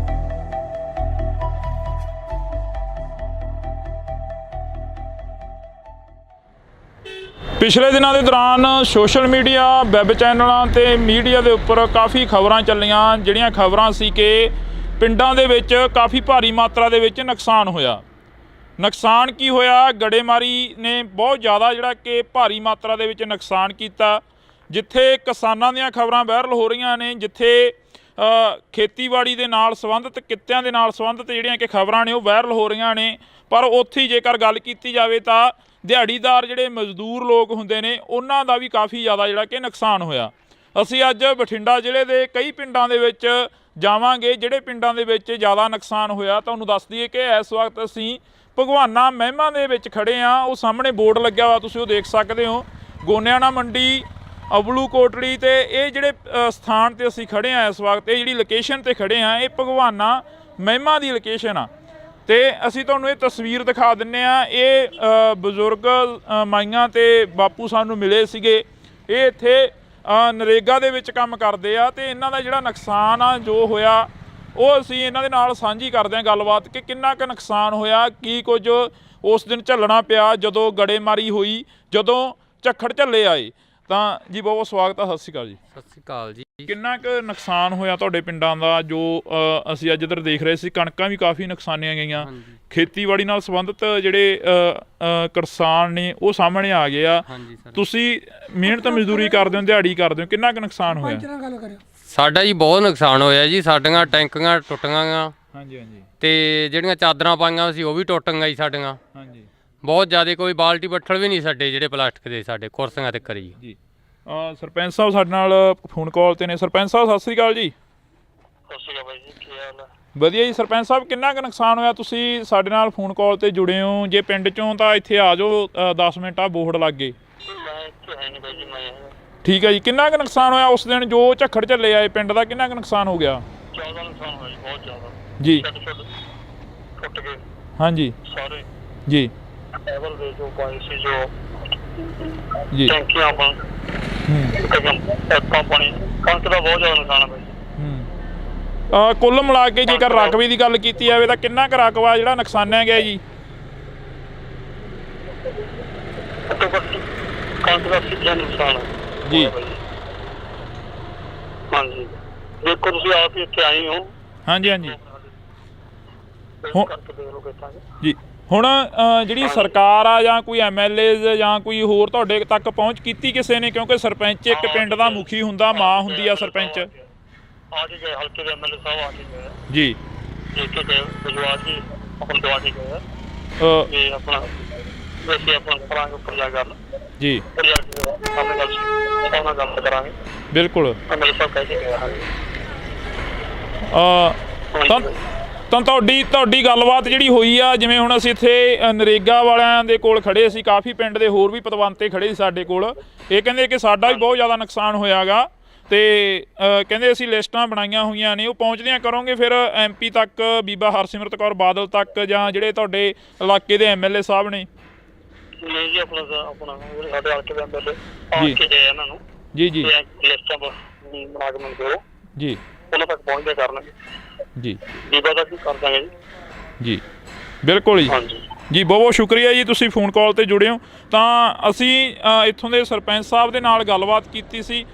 ਪਿਛਲੇ ਦਿਨਾਂ ਦੇ ਦੌਰਾਨ ਸੋਸ਼ਲ ਮੀਡੀਆ, ਵੈਬ ਚੈਨਲਾਂ ਤੇ ਮੀਡੀਆ ਦੇ ਉੱਪਰ ਕਾਫੀ ਖਬਰਾਂ ਚੱਲੀਆਂ, ਜਿਹੜੀਆਂ ਖਬਰਾਂ ਸੀ ਕਿ ਪਿੰਡਾਂ ਦੇ ਵਿੱਚ ਕਾਫੀ ਭਾਰੀ ਮਾਤਰਾ ਦੇ ਵਿੱਚ ਨੁਕਸਾਨ ਹੋਇਆ। ਨੁਕਸਾਨ ਕੀ ਹੋਇਆ? ਗੜੇਮਾਰੀ ਨੇ ਬਹੁਤ ਜ਼ਿਆਦਾ ਜਿਹੜਾ ਕਿ ਭਾਰੀ ਮਾਤਰਾ ਦੇ ਵਿੱਚ ਨੁਕਸਾਨ ਕੀਤਾ। ਜਿੱਥੇ ਕਿਸਾਨਾਂ ਦੀਆਂ ਖਬਰਾਂ ਵਾਇਰਲ ਹੋ ਰਹੀਆਂ ਨੇ, ਜਿੱਥੇ ਖੇਤੀਬਾੜੀ ਦੇ ਨਾਲ ਸੰਬੰਧਿਤ, ਕਿੱਤਿਆਂ ਦੇ ਨਾਲ ਸੰਬੰਧਿਤ ਜਿਹੜੀਆਂ ਕਿ ਖਬਰਾਂ ਨੇ ਉਹ ਵਾਇਰਲ ਹੋ ਰਹੀਆਂ ਨੇ, ਪਰ ਉੱਥੇ ਹੀ ਜੇਕਰ ਗੱਲ ਕੀਤੀ ਜਾਵੇ ਤਾਂ ਦਿਹਾੜੀਦਾਰ ਜਿਹੜੇ ਮਜ਼ਦੂਰ ਲੋਕ ਹੁੰਦੇ ਨੇ ਉਹਨਾਂ ਦਾ ਵੀ ਕਾਫੀ ਜ਼ਿਆਦਾ ਜਿਹੜਾ ਕਿ ਨੁਕਸਾਨ ਹੋਇਆ। ਅਸੀਂ ਅੱਜ ਬਠਿੰਡਾ ਜ਼ਿਲ੍ਹੇ ਦੇ ਕਈ ਪਿੰਡਾਂ ਦੇ ਵਿੱਚ ਜਾਵਾਂਗੇ, ਜਿਹੜੇ ਪਿੰਡਾਂ ਦੇ ਵਿੱਚ ਜ਼ਿਆਦਾ ਨੁਕਸਾਨ ਹੋਇਆ। ਤੁਹਾਨੂੰ ਦੱਸ ਦਈਏ ਕਿ ਇਸ ਵਕਤ ਅਸੀਂ ਭਗਵਾਨਾ ਮਹਿਮਾ ਦੇ ਵਿੱਚ ਖੜ੍ਹੇ ਹਾਂ। ਉਹ ਸਾਹਮਣੇ ਬੋਰਡ ਲੱਗਿਆ ਵਾ, ਤੁਸੀਂ ਉਹ ਦੇਖ ਸਕਦੇ ਹੋ, ਗੋਨਿਆਣਾ ਮੰਡੀ, ਅਬਲੂ ਕੋਟਲੀ, ਤੇ ਇਹ ਜਿਹੜੇ ਸਥਾਨ 'ਤੇ ਅਸੀਂ ਖੜ੍ਹੇ ਹਾਂ ਇਸ ਵਕਤ, ਇਹ ਜਿਹੜੀ ਲੋਕੇਸ਼ਨ 'ਤੇ ਖੜ੍ਹੇ ਹਾਂ, ਇਹ ਭਗਵਾਨਾ ਮਹਿਮਾ ਦੀ ਲੋਕੇਸ਼ਨ ਆ। ਤੇ ਅਸੀਂ ਤੁਹਾਨੂੰ ਇਹ ਤਸਵੀਰ ਦਿਖਾ ਦਿੰਨੇ ਆ। ਇਹ ਬਜ਼ੁਰਗ ਮਾਈਆਂ ਤੇ ਬਾਪੂ ਸਾਨੂੰ ਮਿਲੇ ਸੀਗੇ। ਇਹ ਇੱਥੇ ਨਰੇਗਾ ਦੇ ਵਿੱਚ ਕੰਮ ਕਰਦੇ ਆ ਤੇ ਇਹਨਾਂ ਦਾ ਜਿਹੜਾ ਨੁਕਸਾਨ ਆ ਜੋ ਹੋਇਆ ਉਹ ਅਸੀਂ ਇਹਨਾਂ ਦੇ ਨਾਲ ਸਾਂਝੀ ਕਰਦੇ ਹਾਂ ਗੱਲਬਾਤ ਕਿ ਕਿੰਨਾ ਕੁ ਨੁਕਸਾਨ ਹੋਇਆ, ਕੀ ਕੁਝ ਉਸ ਦਿਨ ਝੱਲਣਾ ਪਿਆ ਜਦੋਂ ਗੜੇਮਾਰੀ ਹੋਈ, ਜਦੋਂ ਝੱਖੜ ਝੱਲੇ ਆਏ। ਤਾਂ ਜੀ ਬਹੁਤ ਬਹੁਤ ਸਵਾਗਤ ਆ, ਸਤਿ ਸ਼੍ਰੀ ਅਕਾਲ ਜੀ। ਸਤਿ ਸ਼੍ਰੀ ਅਕਾਲ ਜੀ। ਕਿੰਨਾ ਕੁ ਨੁਕਸਾਨ ਹੋਇਆ ਤੁਹਾਡੇ ਪਿੰਡਾਂ ਦਾ ਜੋ ਅਸੀਂ ਅੱਜ ਇੱਧਰ ਦੇਖ ਰਹੇ ਸੀ? ਕਣਕਾਂ ਵੀ ਕਾਫੀ ਨੁਕਸਾਨੀਆਂ ਗਈਆਂ। ਖੇਤੀਬਾੜੀ ਨਾਲ ਸੰਬੰਧਿਤ ਜਿਹੜੇ ਕਿਸਾਨ ਨੇ ਉਹ ਸਾਹਮਣੇ ਆ ਗਏ ਆ। ਤੁਸੀਂ ਮਿਹਨਤ ਮਜ਼ਦੂਰੀ ਕਰਦੇ ਹੋ, ਦਿਹਾੜੀ ਕਰਦੇ ਹੋ, ਕਿੰਨਾ ਕੁ ਨੁਕਸਾਨ ਹੋਇਆ? ਸਾਡਾ ਜੀ ਬਹੁਤ ਨੁਕਸਾਨ ਹੋਇਆ ਜੀ। ਸਾਡੀਆਂ ਟੈਂਕੀਆਂ ਟੁੱਟੀਆਂ ਗਾ। ਹਾਂਜੀ ਹਾਂਜੀ। ਤੇ ਜਿਹੜੀਆਂ ਚਾਦਰਾਂ ਪਾਈਆਂ ਸੀ ਉਹ ਵੀ ਟੁੱਟ ਗਈਆਂ ਜੀ ਸਾਡੀਆਂ। ਹਾਂਜੀ। ਬਹੁਤ ਜ਼ਿਆਦਾ ਕੋਈ ਬਾਲਟੀ ਬੱਠਲ ਵੀ ਨਹੀਂ ਸਾਡੇ ਜਿਹੜੇ ਪਲਾਸਟਿਕ ਦੇ ਸਾਡੇ ਕੁਰਸੀਆਂ ਤੇ ਕਰੀ ਜੀ। ਸਰਪੰਚ ਸਾਹਿਬ ਸਾਡੇ ਨਾਲ ਫੋਨ ਕਾਲ ਤੇ ਨੇ। ਸਰਪੰਚ ਸਾਹਿਬ ਸਤਿ ਸ੍ਰੀ ਅਕਾਲ ਜੀ। ਸਤਿ ਸ਼੍ਰੀ ਅਕਾਲ ਬਾਈ ਜੀ, ਕੀ ਹਾਲ ਹੈ? ਵਧੀਆ ਜੀ। ਸਰਪੰਚ ਸਾਹਿਬ ਕਿੰਨਾ ਕੁ ਨੁਕਸਾਨ ਹੋਇਆ? ਤੁਸੀਂ ਸਾਡੇ ਨਾਲ ਫੋਨ ਕਾਲ ਤੇ ਜੁੜੇ ਹੋ, ਜੇ ਪਿੰਡ ਚੋਂ ਤਾਂ ਇੱਥੇ ਆ ਜਾਓ 10 ਮਿੰਟ ਆ ਬੋਰਡ ਲੱਗ ਗਏ। ਮੈਂ ਇੱਥੇ ਹੈ ਨਹੀਂ ਬਾਈ ਜੀ, ਮੈਂ ਠੀਕ ਹੈ ਜੀ। ਕਿੰਨਾ ਕੁ ਨੁਕਸਾਨ ਹੋਇਆ ਉਸ ਦਿਨ ਜੋ ਝੱਖੜ ਝੱਲੇ ਆਏ ਪਿੰਡ ਦਾ? ਕਿੰਨਾ ਕੁ ਨੁਕਸਾਨ ਹੋ ਗਿਆ? ਜ਼ਿਆਦਾ ਨੁਕਸਾਨ ਹੋਇਆ ਜੀ, ਬਹੁਤ ਜ਼ਿਆਦਾ ਜੀ। ਟੁੱਟ ਗਏ ਹਾਂਜੀ ਸਾਰੇ ਜੀ ਲੈਵਲ ਦੇ ਜੋ ਪਾਣੀ ਸੀ, ਜੋ ਜੀ। ਟੈਂਕੀਆਂ ਪੈਪਾਂ ਪਾਣੀ, ਕਣਕ ਦਾ ਬਹੁਤ ਜ਼ਿਆਦਾ ਨੁਕਸਾਨ ਹੈ ਬਾਈ ਜੀ। ਕੁੱਲ ਮਿਲਾ ਕੇ ਜੇਕਰ ਰਕਬੇ ਦੀ ਗੱਲ ਕੀਤੀ ਜਾਵੇ ਤਾਂ ਕਿੰਨਾ ਕੁ ਰਕਬਾ ਜਿਹੜਾ ਨੁਕਸਾਨਿਆ ਗਿਆ ਜੀ? ਘੱਟੋ ਘੱਟ ਕਣਕ ਦਾ 80% ਨੁਕਸਾਨ ਹੈ ਜੀ। ਹਾਂਜੀ, ਦੇਖੋ ਤੁਸੀਂ ਆਪ ਹੀ ਇੱਥੇ ਆਏ ਹੋ। ਹਾਂਜੀ ਹਾਂਜੀ ਕਰਕੇ ਦੇਖ ਲਓ ਕਿੱਦਾਂ ਜੀ। ਹੁਣ ਜਿਹੜੀ ਸਰਕਾਰ ਆ ਜਾਂ ਕੋਈ MLA ਜਾਂ ਕੋਈ ਹੋਰ ਤੁਹਾਡੇ ਤੱਕ ਪਹੁੰਚ ਕੀਤੀ ਕਿਸੇ ਨੇ? ਕਿਉਂਕਿ ਸਰਪੰਚ ਇੱਕ ਪਿੰਡ ਦਾ ਮੁਖੀ ਹੁੰਦਾ, ਮਾਂ ਹੁੰਦੀ ਆ ਸਰਪੰਚ। ਆ ਕੇ ਗਏ, ਹਲਕੇ ਦੇ MLA ਸਾਹਿਬ ਆ ਕੇ ਗਏ ਜੀ। ਦੇਖ ਕੇ ਗਏ, ਵਿਜਵਾ ਜੀ ਆਪਣਾ ਦਵਾ ਕੇ ਗਏ ਤੇ ਆਪਣਾ ਵੈਸੇ ਆਪਣਾ ਕਰਾਂਗੇ ਉੱਪਰ ਜਾ ਗੱਲ ਜੀ। ਉੱਪਰ ਜਾ ਕੇ ਆਪਣੇ ਗੱਲ ਕਰਾਂਗੇ। ਬਿਲਕੁਲ। MLA ਸਾਹਿਬ ਕਹਿ ਕੇ ਗਏ। ਤਾਂ ਤੁਹਾਡੀ ਗੱਲਬਾਤ ਜਿਹੜੀ ਹੋਈ ਆ, ਜਿਵੇਂ ਹੁਣ ਅਸੀਂ ਇੱਥੇ ਨਰੇਗਾ ਵਾਲਿਆਂ ਦੇ ਕੋਲ ਖੜੇ ਸੀ, ਕਾਫੀ ਪਿੰਡ ਦੇ ਹੋਰ ਵੀ ਪਤਵੰਤੇ ਖੜੇ ਸੀ ਸਾਡੇ ਕੋਲ। ਇਹ ਕਹਿੰਦੇ ਕਿ ਸਾਡਾ ਵੀ ਬਹੁਤ ਜ਼ਿਆਦਾ ਨੁਕਸਾਨ ਹੋਇਆਗਾ ਤੇ ਕਹਿੰਦੇ ਅਸੀਂ ਲਿਸਟਾਂ ਬਣਾਈਆਂ ਹੋਈਆਂ ਨੇ, ਉਹ ਪਹੁੰਚਦਿਆਂ ਕਰੋਗੇ ਫਿਰ MP ਤੱਕ, ਬੀਬਾ ਹਰਸਿਮਰਤ ਕੌਰ ਬਾਦਲ ਤੱਕ, ਜਾਂ ਜਿਹੜੇ ਤੁਹਾਡੇ ਇਲਾਕੇ ਦੇ MLA ਸਾਹਿਬ ਨੇ? ਨਹੀਂ ਜੀ, ਆਪਣਾ ਸਾਡੇ ਹਲਕੇ ਦੇ MLA ਆ ਕੇ ਗਏ ਇਹਨਾਂ ਨੂੰ। ਜੀ ਜੀ ਲਿਸਟਾਂ ਬਣਾ ਕੇ ਮੈਨੂੰ ਦਿਓ ਜੀ, ਉਹਨਾਂ ਤੱਕ ਪਹੁੰਚਦੇ ਕਰਨਗੇ ਜੀ। ਬੀਬਾ ਦਾ ਕੀ ਕਰ ਦਾਂਗੇ ਜੀ। ਜੀ ਬਿਲਕੁਲ ਜੀ। ਹਾਂਜੀ ਜੀ, ਬਹੁਤ ਬਹੁਤ ਸ਼ੁਕਰੀਆ ਜੀ, ਤੁਸੀਂ ਫੋਨ ਕਾਲ ਤੇ ਜੁੜੇ ਹੋ। ਤਾਂ ਅਸੀਂ ਇੱਥੋਂ ਦੇ ਸਰਪੰਚ ਸਾਹਿਬ ਦੇ ਨਾਲ ਗੱਲਬਾਤ ਕੀਤੀ ਸੀ।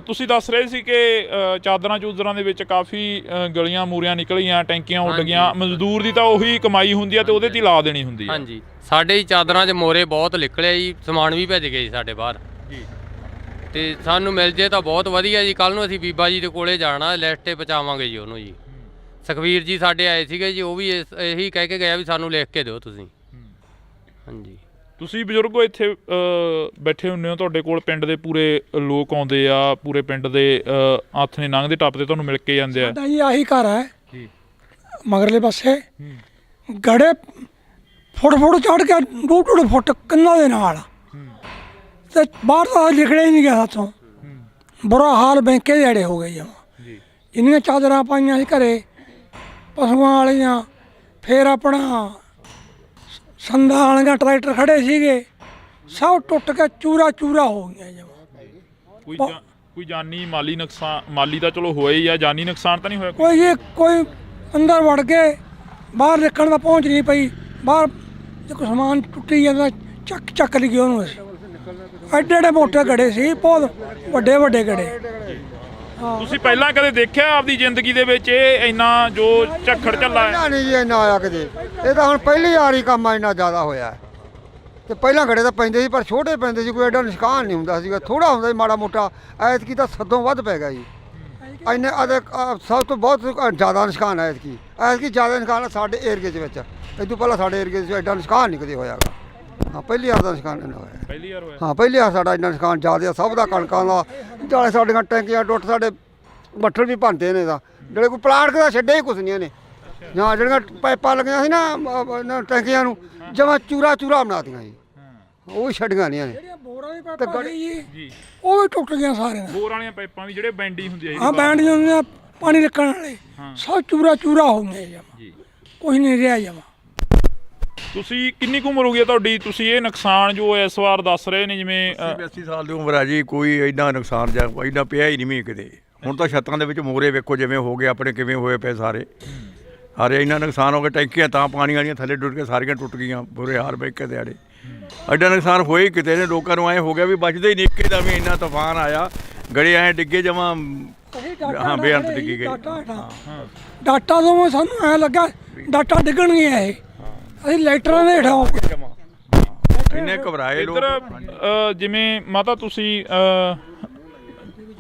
ਤੁਸੀਂ ਦੱਸ ਰਹੇ ਸੀ ਕਿ ਚਾਦਰਾਂ ਚੂਦਰਾਂ ਦੇ ਵਿੱਚ ਕਾਫੀ ਗਲੀਆਂ ਮੂਰੀਆਂ ਨਿਕਲੀਆਂ, ਟੈਂਕੀਆਂ ਉੱਡ ਗਈਆਂ। ਮਜ਼ਦੂਰ ਦੀ ਤਾਂ ਉਹੀ ਕਮਾਈ ਹੁੰਦੀ ਆ ਤੇ ਉਹਦੇ 'ਤੇ ਹੀ ਲਾ ਦੇਣੀ ਹੁੰਦੀ ਆ। ਹਾਂਜੀ, ਸਾਡੇ ਚਾਦਰਾਂ 'ਚ ਮੋਰੇ ਬਹੁਤ ਨਿਕਲਿਆ ਜੀ, ਸਮਾਨ ਵੀ ਭੇਜ ਗਏ ਜੀ ਸਾਡੇ ਬਾਹਰ ਜੀ। ਤੇ ਸਾਨੂੰ ਮਿਲ ਜੇ ਤਾਂ ਬਹੁਤ ਵਧੀਆ ਜੀ। ਕੱਲ ਨੂੰ ਅਸੀਂ ਬੀਬਾ ਜੀ ਦੇ ਕੋਲੇ ਜਾਣਾ, ਲਿਸਟ 'ਤੇ ਪਹੁੰਚਾਵਾਂਗੇ ਜੀ ਉਹਨੂੰ ਜੀ। ਸੁਖਵੀਰ ਜੀ ਸਾਡੇ ਆਏ ਸੀਗੇ ਜੀ, ਉਹ ਵੀ ਇਹੀ ਕਹਿ ਕੇ ਗਿਆ ਵੀ ਸਾਨੂੰ ਲਿਖ ਕੇ ਦਿਓ ਤੁਸੀਂ। ਹਾਂਜੀ। ਤੁਸੀਂ ਬਜ਼ੁਰਗੋ ਇੱਥੇ ਬੈਠੇ ਹੁੰਦੇ ਹੋ, ਤੁਹਾਡੇ ਕੋਲ ਪਿੰਡ ਦੇ ਪੂਰੇ ਲੋਕ ਆਉਂਦੇ ਆ, ਪੂਰੇ ਪਿੰਡ ਦੇ ਹੱਥ ਨੇ ਲੰਘਦੇ ਟੱਪਦੇ ਤੁਹਾਨੂੰ ਮਿਲ ਕੇ ਜਾਂਦੇ ਆ। ਸਾਡਾ ਜੀ ਆਹੀ ਘਰ ਹੈ ਜੀ। ਮਗਰਲੇ ਪਾਸੇ ਗੜੇ ਫੁੱਟ ਚੜ੍ਹ ਕੇ 2-2 ਫੁੱਟ ਕੰਨਾਂ ਦੇ ਨਾਲ ਤੇ ਬਾਹਰ ਤਾਂ ਲਿਖੜਿਆ ਹੀ ਨਹੀਂ ਗਿਆ ਸਾਥੋਂ। ਬੁਰਾ ਹਾਲ ਬੈਂਕੇ ਦੇ ਅੜੇ ਹੋ ਗਏ ਜਮਾਂ। ਜਿੰਨੀਆਂ ਚਾਦਰਾਂ ਪਾਈਆਂ ਸੀ ਘਰੇ ਪਸ਼ੂਆਂ ਵਾਲੀਆਂ, ਫਿਰ ਆਪਣਾ ਸੰਦਾਂ ਵਾਲੀਆਂ ਟਰੈਕਟਰ ਖੜੇ ਸੀਗੇ, ਸਭ ਟੁੱਟ ਕੇ ਚੂਰਾ ਚੂਰਾ ਹੋ ਗਈਆਂ ਜਮਾਂ। ਕੋਈ ਜਾਨੀ ਮਾਲੀ ਨੁਕਸਾਨ? ਮਾਲੀ ਤਾਂ ਚਲੋ ਹੋਇਆ ਹੀ ਆ, ਜਾਨੀ ਨੁਕਸਾਨ ਤਾਂ ਨਹੀਂ ਹੋਇਆ? ਕੋਈ ਅੰਦਰ ਵੜ ਕੇ ਬਾਹਰ ਨਿਕਲਣ ਦਾ ਪਹੁੰਚ ਨਹੀਂ ਪਈ। ਬਾਹਰ ਜੇ ਕੋਈ ਸਮਾਨ ਟੁੱਟੀ ਜਾਂਦਾ ਚੱਕ ਲਈ ਉਹਨੂੰ। ਅਸੀਂ ਐਡੇ ਮੋਟੇ ਗੜੇ ਸੀ, ਬਹੁਤ ਵੱਡੇ ਗੜੇ। ਤੁਸੀਂ ਪਹਿਲਾਂ ਕਦੇ ਦੇਖਿਆ ਆਪਦੀ ਜ਼ਿੰਦਗੀ ਦੇ ਵਿੱਚ ਇਹ ਇੰਨਾ ਜੋ ਝੱਖੜ ਝੱਲਾ ਹੈ? ਨਹੀਂ ਜੀ, ਇੰਨਾ ਆਇਆ ਕਦੇ। ਇਹ ਤਾਂ ਹੁਣ ਪਹਿਲੀ ਵਾਰੀ ਕੰਮ ਇੰਨਾ ਜ਼ਿਆਦਾ ਹੋਇਆ ਤੇ ਪਹਿਲਾਂ ਗੜੇ ਤਾਂ ਪੈਂਦੇ ਸੀ, ਪਰ ਛੋਟੇ ਪੈਂਦੇ ਸੀ, ਕੋਈ ਐਡਾ ਨੁਕਸਾਨ ਨਹੀਂ ਹੁੰਦਾ ਸੀਗਾ, ਥੋੜਾ ਹੁੰਦਾ ਸੀ ਮਾੜਾ ਮੋਟਾ। ਐਤਕੀ ਤਾਂ ਸਦੋਂ ਵੱਧ ਪੈ ਗਿਆ ਜੀ। ਇੰਨੇ ਸਭ ਤੋਂ ਬਹੁਤ ਜ਼ਿਆਦਾ ਨੁਕਸਾਨ ਹੈ ਐਤਕੀ ਜ਼ਿਆਦਾ ਨੁਕਸਾਨ ਸਾਡੇ ਏਰੀਏ ਦੇ ਵਿੱਚ। ਇਹ ਤੋਂ ਪਹਿਲਾਂ ਸਾਡੇ ਏਰੀਏ 'ਚ ਐਡਾ ਨੁਕਸਾਨ ਨਹੀਂ ਕਦੇ ਹੋਇਆਗਾ। ਹਾਂ, ਪਹਿਲੀ ਵਾਰ ਦਾ ਨੁਕਸਾਨ ਇੰਨਾ ਹੋਇਆ। ਪਹਿਲੀ ਵਾਰ ਹੋਇਆ? ਹਾਂ, ਪਹਿਲੀ ਵਾਰ ਸਾਡਾ ਇੰਨਾ ਨੁਕਸਾਨ ਜ਼ਿਆਦਾ ਸਭ ਦਾ, ਕਣਕਾਂ ਦਾ। ਨਾਲੇ ਸਾਡੀਆਂ ਟੈਂਕੀਆਂ ਟੁੱਟ, ਸਾਡੇ ਬੱਠਲ ਵੀ ਭੰਨਦੇ ਨੇ ਤਾਂ, ਜਿਹੜੇ ਕੋਈ ਪਲਾਂਟ ਦਾ ਛੱਡੇ ਹੀ ਕੁਛ ਨਹੀਂ ਨੇ। ਜਾਂ ਜਿਹੜੀਆਂ ਪਾਈਪਾਂ ਲੱਗੀਆਂ ਸੀ ਨਾ ਟੈਂਕੀਆਂ ਨੂੰ, ਜਮਾਂ ਚੂਰਾ ਬਣਾਤੀਆਂ ਜੀ, ਉਹ ਵੀ ਛੱਡੀਆਂ ਨਹੀਂ ਨੇ। ਬੋਰਾਂ ਦੀ ਪਾਈਪਾਂ ਜੀ ਉਹ ਵੀ ਟੁੱਟ ਗਈਆਂ ਸਾਰੀਆਂ। ਬੋਰ ਵਾਲੀਆਂ ਪਾਈਪਾਂ ਵੀ ਜਿਹੜੇ ਬੈਂਡੀ ਹੁੰਦੀ ਆ? ਹਾਂ, ਬੈਂਡ ਹੁੰਦੀਆਂ ਪਾਣੀ ਰੱਖਣ ਵਾਲੇ, ਸਭ ਚੂਰਾ ਹੋ ਗਏ ਜਮਾਂ, ਕੁਝ ਨਹੀਂ ਰਿਹਾ ਜਮਾਂ। ਤੁਸੀਂ ਕਿੰਨੀ ਕੁ ਉਮਰ ਹੋ ਗਈ ਤੁਹਾਡੀ? ਤੁਸੀਂ ਇਹ ਨੁਕਸਾਨ ਜੋ ਇਸ ਵਾਰ ਦੱਸ ਰਹੇ ਨੇ, ਜਿਵੇਂ 80 ਸਾਲ ਦੀ ਉਮਰ ਆ ਜੀ, ਕੋਈ ਐਡਾ ਨੁਕਸਾਨ ਜਾਂ ਐਡਾ ਪਿਆ ਹੀ ਨਹੀਂ ਕਿਤੇ। ਹੁਣ ਤਾਂ ਛੱਤਾਂ ਦੇ ਵਿੱਚ ਮੋਰੇ ਵੇਖੋ ਜਿਵੇਂ ਹੋ ਗਏ ਆਪਣੇ, ਕਿਵੇਂ ਹੋਏ ਪਏ ਸਾਰੇ ਇੰਨਾ ਨੁਕਸਾਨ ਹੋ ਗਿਆ। ਟੈਂਕੀਆਂ ਤਾਂ ਪਾਣੀ ਵਾਲੀਆਂ ਥੱਲੇ ਡੁੱਟ ਕੇ ਸਾਰੀਆਂ ਟੁੱਟ ਗਈਆਂ, ਬੁਰੇ ਹਾਲ ਬੈਂਕੇ ਦੇ ਆੜੇ। ਐਡਾ ਨੁਕਸਾਨ ਹੋਇਆ ਹੀ ਕਿਤੇ ਨੇ। ਲੋਕਾਂ ਨੂੰ ਐਂ ਹੋ ਗਿਆ ਵੀ ਬਚਦੇ ਹੀ ਨਹੀਂ, ਇੱਕੇ ਦਾ ਵੀ ਇੰਨਾ ਤੂਫਾਨ ਆਇਆ, ਗੜੇ ਐਂ ਡਿੱਗੇ ਜਮਾਂ। ਹਾਂ, ਬੇਅੰਤ ਡਿੱਗੀ ਗਈ। ਡਾਟਾ ਤੋਂ ਸਾਨੂੰ ਐਂ ਲੱਗਾ ਡਾਟਾ ਡਿੱਗਣਗੀਆਂ ਇਹ, ਅਸੀਂ ਲਾਈਟਰਾਂ ਦੇ ਹੇਠਾਂ ਇੰਨੇ ਘਬਰਾਏ ਲੋਕ। ਜਿਵੇਂ ਮਾਤਾ ਤੁਸੀਂ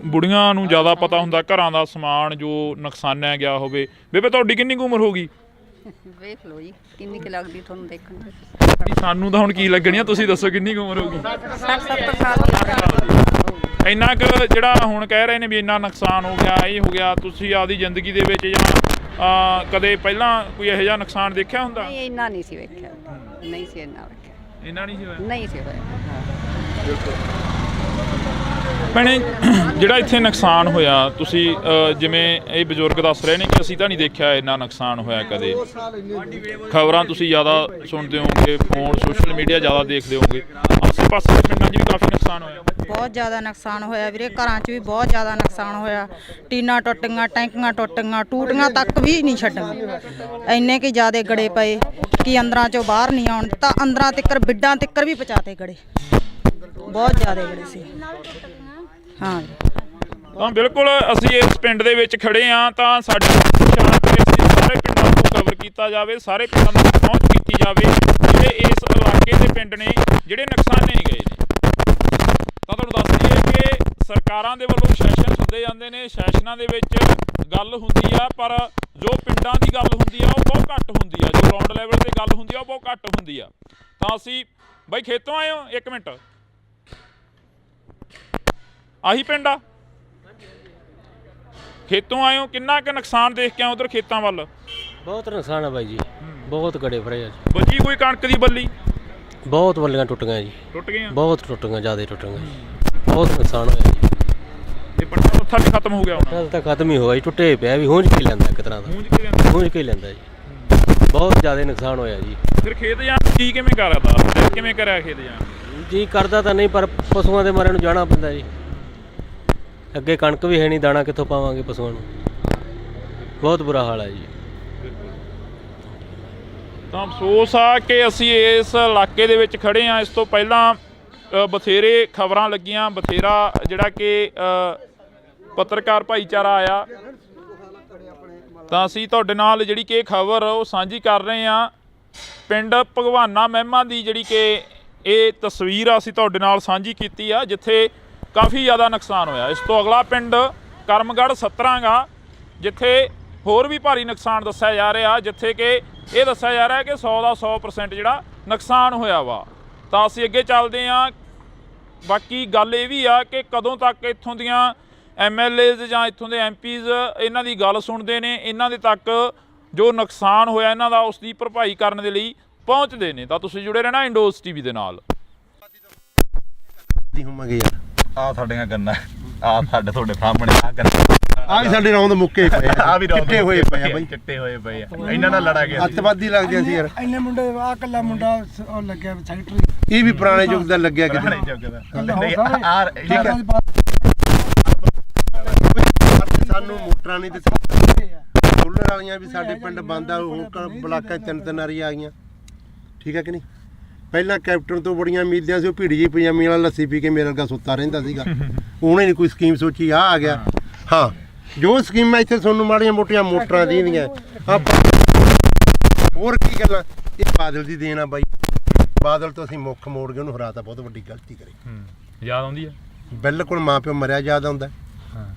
ਬੁੜੀਆਂ ਨੂੰ ਜ਼ਿਆਦਾ ਪਤਾ ਹੁੰਦਾ ਘਰਾਂ ਦਾ ਸਮਾਨ ਜੋ ਨੁਕਸਾਨਿਆ ਗਿਆ ਹੋਵੇ। ਬੇਬੇ ਤੁਹਾਡੀ ਕਿੰਨੀ ਕੁ ਉਮਰ ਹੋ ਗਈ? ਵੇਖ ਲਓ ਜੀ ਕਿੰਨੀ ਕੁ ਲੱਗਦੀ ਤੁਹਾਨੂੰ ਦੇਖਣ ਨੂੰ। ਸਾਨੂੰ ਤਾਂ ਹੁਣ ਕੀ ਲੱਗਣੀ ਆ, ਤੁਸੀਂ ਦੱਸੋ ਕਿੰਨੀ ਕੁ ਉਮਰ ਹੋ ਗਈ? 60-70 ਸਾਲ ਇੰਨਾ ਕੁ ਜਿਹੜਾ ਹੁਣ ਕਹਿ ਰਹੇ ਨੇ ਵੀ ਇੰਨਾ ਨੁਕਸਾਨ ਹੋ ਗਿਆ, ਇਹ ਹੋ ਗਿਆ, ਤੁਸੀਂ ਆਪਦੀ ਜ਼ਿੰਦਗੀ ਦੇ ਵਿੱਚ ਜਾਂ ਕਦੇ ਪਹਿਲਾਂ ਕੋਈ ਇਹੋ ਜਿਹਾ ਨੁਕਸਾਨ ਦੇਖਿਆ ਹੁੰਦਾ? ਨਹੀਂ ਇੰਨਾ ਨਹੀਂ ਸੀ ਵੇਖਿਆ, ਨਹੀਂ ਸੀ ਇੰਨਾ ਵੇਖਿਆ, ਇੰਨਾ ਨਹੀਂ ਸੀ ਹੋਇਆ? ਨਹੀਂ ਸੀ ਹੋਇਆ। ਭੈਣੇ ਜਿਹੜਾ ਇੱਥੇ ਨੁਕਸਾਨ ਹੋਇਆ, ਤੁਸੀਂ ਜਿਵੇਂ ਇਹ ਬਜ਼ੁਰਗ ਦੱਸ ਰਹੇ ਨੇ ਕਿ ਅਸੀਂ ਤਾਂ ਨਹੀਂ ਦੇਖਿਆ ਇੰਨਾ ਨੁਕਸਾਨ ਹੋਇਆ ਕਦੇ। ਖਬਰਾਂ ਤੁਸੀਂ ਜ਼ਿਆਦਾ ਸੁਣਦੇ ਹੋਵੋਗੇ, ਫੋਨ ਸੋਸ਼ਲ ਮੀਡੀਆ ਜ਼ਿਆਦਾ ਦੇਖਦੇ ਹੋਵੋਗੇ, ਆਸੇ ਪਾਸੇ ਦੇ ਪਿੰਡਾਂ 'ਚ ਵੀ ਕਾਫੀ ਨੁਕਸਾਨ ਹੋਇਆ। ਬਹੁਤ ਜ਼ਿਆਦਾ ਨੁਕਸਾਨ ਹੋਇਆ ਵੀਰੇ, ਘਰਾਂ 'ਚ ਵੀ ਬਹੁਤ ਜ਼ਿਆਦਾ ਨੁਕਸਾਨ ਹੋਇਆ। ਟੀਨਾਂ ਟੁੱਟ ਗਈਆਂ, ਟੈਂਕੀਆਂ ਟੁੱਟ ਗਈਆਂ, ਟੂਟੀਆਂ ਤੱਕ ਵੀ ਨਹੀਂ ਛੱਡੀਆਂ। ਇੰਨੇ ਕਿ ਜ਼ਿਆਦਾ ਗੜੇ ਪਏ ਕਿ ਅੰਦਰਾਂ 'ਚੋਂ ਬਾਹਰ ਨਹੀਂ ਆਉਣ ਦਿੱਤਾ। ਅੰਦਰਾਂ ਤਿੱਕਰ ਬਿੱਡਾਂ ਤਿੱਕਰ ਵੀ ਪਹੁੰਚਾਤੇ ਗੜੇ, ਬਹੁਤ ਜ਼ਿਆਦਾ ਗੜੇ ਸੀ। ਹਾਂ ਤਾਂ ਬਿਲਕੁਲ ਅਸੀਂ ਇਸ ਪਿੰਡ ਦੇ ਵਿੱਚ ਖੜੇ ਹਾਂ, ਤਾਂ ਸਾਡੀ ਸ਼ਾਂਤ ਅਸੀਂ ਸਾਰੇ ਪਿੰਡਾਂ ਨੂੰ ਕਵਰ ਕੀਤਾ ਜਾਵੇ, ਸਾਰੇ ਪਿੰਡਾਂ ਤੱਕ ਪਹੁੰਚ ਕੀਤੀ ਜਾਵੇ ਜਿਹੜੇ ਇਸ ਇਲਾਕੇ ਦੇ ਪਿੰਡ ਨੇ ਜਿਹੜੇ ਨੁਕਸਾਨੇ ਗਏ ਨੇ। ਤਾਂ ਤੁਹਾਨੂੰ ਦੱਸ ਦਈਏ ਕਿ ਸਰਕਾਰਾਂ ਦੇ ਵੱਲੋਂ ਸੈਸ਼ਨ ਸੱਦੇ ਜਾਂਦੇ ਨੇ, ਸੈਸ਼ਨਾਂ ਦੇ ਵਿੱਚ ਗੱਲ ਹੁੰਦੀ ਆ, ਪਰ ਜੋ ਪਿੰਡਾਂ ਦੀ ਗੱਲ ਹੁੰਦੀ ਆ ਉਹ ਬਹੁਤ ਘੱਟ ਹੁੰਦੀ ਆ, ਜੋ ਗਰਾਊਂਡ ਲੈਵਲ ਤੇ ਗੱਲ ਹੁੰਦੀ ਆ ਉਹ ਬਹੁਤ ਘੱਟ ਹੁੰਦੀ ਆ। ਤਾਂ ਅਸੀਂ ਬਾਈ ਖੇਤੋਂ ਆਏ ਹੋ? ਇੱਕ ਮਿੰਟ, ਆਹੀ ਪਿੰਡ ਆ? ਖੇਤੋਂ ਆਏ ਹੋ, ਕਿੰਨਾ ਕੁ ਨੁਕਸਾਨ ਦੇਖ ਕੇ ਆਏ ਉਧਰ ਖੇਤਾਂ ਵੱਲ? ਬਹੁਤ ਨੁਕਸਾਨ ਆ ਬਾਈ ਜੀ, ਬਹੁਤ ਗੜੇ ਫੜੇ ਆ ਜੀ। ਬਚੀ ਕੋਈ ਕਣਕ ਦੀ ਬੱਲੀ? ਬਹੁਤ ਬੱਲੀਆਂ ਟੁੱਟ ਗਈਆਂ ਜੀ, ਟੁੱਟ ਗਈਆਂ, ਬਹੁਤ ਟੁੱਟ ਗਈਆਂ, ਜ਼ਿਆਦਾ ਟੁੱਟ ਗਈਆਂ ਜੀ, ਬਹੁਤ ਨੁਕਸਾਨ ਹੋਇਆ ਜੀ। ਇਹ ਪੱਟਾ ਪੱਥਾ ਵੀ ਖਤਮ ਹੋ ਗਿਆ ਹੁਣ? ਕੱਲ ਤਾਂ ਖਤਮ ਹੀ ਹੋਇਆ ਜੀ, ਟੁੱਟੇ ਪਿਆ ਵੀ, ਹੁੰਝ ਕੇ ਲੈਂਦਾ ਇੱਕ ਤਰ੍ਹਾਂ ਦਾ, ਹੁੰਝ ਕੇ ਲੈਂਦਾ ਜੀ। ਬਹੁਤ ਜ਼ਿਆਦਾ ਨੁਕਸਾਨ ਹੋਇਆ ਜੀ। ਫਿਰ ਖੇਤ ਜਾਣ ਕੀ ਕਿਵੇਂ ਕਰਦਾ, ਕਿਵੇਂ ਕਰਿਆ ਖੇਤ ਜਾਣ? ਜੀ ਕਰਦਾ ਤਾਂ ਨਹੀਂ, ਪਰ ਪਸ਼ੂਆਂ ਦੇ ਮਾਰੇ ਨੂੰ ਜਾਣਾ ਪੈਂਦਾ ਜੀ। ਅੱਗੇ ਕਣਕ ਵੀ ਹੈ ਨਹੀਂ, ਦਾਣਾ ਕਿੱਥੋਂ ਪਾਵਾਂਗੇ ਪਸ਼ੂਆਂ ਨੂੰ, ਬਹੁਤ ਬੁਰਾ ਹਾਲ ਹੈ ਜੀ। ਤਾਂ ਅਫਸੋਸ ਆ ਕਿ ਅਸੀਂ ਇਸ ਇਲਾਕੇ ਦੇ ਵਿੱਚ ਖੜੇ ਹਾਂ। ਇਸ ਤੋਂ ਪਹਿਲਾਂ ਬਥੇਰੇ ਖਬਰਾਂ ਲੱਗੀਆਂ, ਬਥੇਰਾ ਜਿਹੜਾ ਕਿ ਪੱਤਰਕਾਰ ਭਾਈਚਾਰਾ ਆਇਆ, ਤਾਂ ਅਸੀਂ ਤੁਹਾਡੇ ਨਾਲ ਜਿਹੜੀ ਕਿ ਖਬਰ ਉਹ ਸਾਂਝੀ ਕਰ ਰਹੇ ਹਾਂ। ਪਿੰਡ ਭਗਵਾਨਾ ਮਹਿਮਾ ਦੀ ਜਿਹੜੀ ਕਿ ਇਹ ਤਸਵੀਰ ਅਸੀਂ ਤੁਹਾਡੇ ਨਾਲ ਸਾਂਝੀ ਕੀਤੀ ਆ, ਜਿੱਥੇ ਕਾਫੀ ਜ਼ਿਆਦਾ ਨੁਕਸਾਨ ਹੋਇਆ। ਇਸ ਤੋਂ ਅਗਲਾ ਪਿੰਡ ਕਰਮਗੜ੍ਹ ਸਤਰਾਂਗਾ, ਜਿੱਥੇ ਹੋਰ ਵੀ ਭਾਰੀ ਨੁਕਸਾਨ ਦੱਸਿਆ ਜਾ ਰਿਹਾ, ਜਿੱਥੇ ਕਿ ਇਹ ਦੱਸਿਆ ਜਾ ਰਿਹਾ ਕਿ 100 ਦਾ 100% ਜਿਹੜਾ ਨੁਕਸਾਨ ਹੋਇਆ ਵਾ। ਤਾਂ ਅਸੀਂ ਅੱਗੇ ਚੱਲਦੇ ਹਾਂ। ਬਾਕੀ ਗੱਲ ਇਹ ਵੀ ਆ ਕਿ ਕਦੋਂ ਤੱਕ ਇੱਥੋਂ ਦੀਆਂ MLAs ਜਾਂ ਇੱਥੋਂ ਦੇ MPs ਇਹਨਾਂ ਦੀ ਗੱਲ ਸੁਣਦੇ ਨੇ, ਇਹਨਾਂ ਦੇ ਤੱਕ ਜੋ ਨੁਕਸਾਨ ਹੋਇਆ ਇਹਨਾਂ ਦਾ ਉਸ ਦੀ ਭਰਪਾਈ ਕਰਨ ਦੇ ਲਈ ਪਹੁੰਚਦੇ ਨੇ। ਤਾਂ ਤੁਸੀਂ ਜੁੜੇ ਰਹਿਣਾ ਇੰਡੋਜ਼ TV ਦੇ ਨਾਲ। ਆ ਸਾਡੀਆਂ ਗੰਨਾ, ਆ ਸਾਡੇ ਤੁਹਾਡੇ ਸਾਹਮਣੇ ਆ ਗੰਨਾ, ਆ ਵੀ ਸਾਡੇ ਰੌਂਦ ਮੁੱਕੇ ਪਏ ਆ, ਆ ਵੀ ਚਿੱਟੇ ਹੋਏ ਪਏ ਆ ਬਾਈ, ਚਿੱਟੇ ਹੋਏ ਪਏ ਆ। ਇਹਨਾਂ ਨਾਲ ਲੜਾ ਗਿਆ ਅੱਤਵਾਦੀ ਲੱਗਦੇ ਸੀ ਯਾਰ। ਇੰਨੇ ਮੁੰਡੇ ਆ ਕੱਲਾ ਮੁੰਡਾ ਉਹ ਲੱਗਿਆ ਸੈਕਟਰੀ, ਇਹ ਵੀ ਪੁਰਾਣੇ ਯੁੱਗ ਦਾ ਲੱਗਿਆ ਕਿਤੇ। ਸਾਨੂੰ ਮੋਟਰਾਂ ਨਹੀਂ ਦਿੱਤੀਆਂ, ਸੋਲਰ ਵਾਲੀਆਂ ਵੀ ਸਾਡੇ ਪਿੰਡ ਬੰਦ ਆ, ਹੁਣ ਬਲਾਕਾਂ 3 ਵਾਰੀ ਆ ਗਈਆਂ। ਠੀਕ ਹੈ ਕਿ ਨਹੀਂ? ਪਹਿਲਾਂ ਕੈਪਟਨ ਤੋਂ ਬੜੀਆਂ ਉਮੀਦਾਂ ਸੀ, ਉਹ ਭੀੜੀ ਜਿਹੀ ਪਜਾਮੀ ਵਾਲਾ ਲੱਸੀ ਪੀ ਕੇ ਮੇਰੇ ਵਰਗਾ ਸੁੱਤਾ ਰਹਿੰਦਾ ਸੀਗਾ। ਉਹਨੇ ਨਹੀਂ ਕੋਈ ਸਕੀਮ ਸੋਚੀ, ਆ ਗਿਆ। ਹਾਂ, ਜੋ ਸਕੀਮਾਂ ਇੱਥੇ ਤੁਹਾਨੂੰ ਮਾੜੀਆਂ ਮੋਟੀਆਂ ਮੋਟਰਾਂ ਦੀਆਂ ਹੋਰ ਕੀ ਗੱਲਾਂ, ਇਹ ਬਾਦਲ ਦੀ ਦੇਣ ਆ ਬਾਈ। ਬਾਦਲ ਤੋਂ ਅਸੀਂ ਮੁੱਖ ਮੋੜ ਕੇ ਉਹਨੂੰ ਹਰਾਤਾ, ਬਹੁਤ ਵੱਡੀ ਗਲਤੀ ਕਰੀ। ਯਾਦ ਆਉਂਦੀ ਆ? ਬਿਲਕੁਲ ਮਾਂ ਪਿਓ ਮਰਿਆ ਯਾਦ ਆਉਂਦਾ।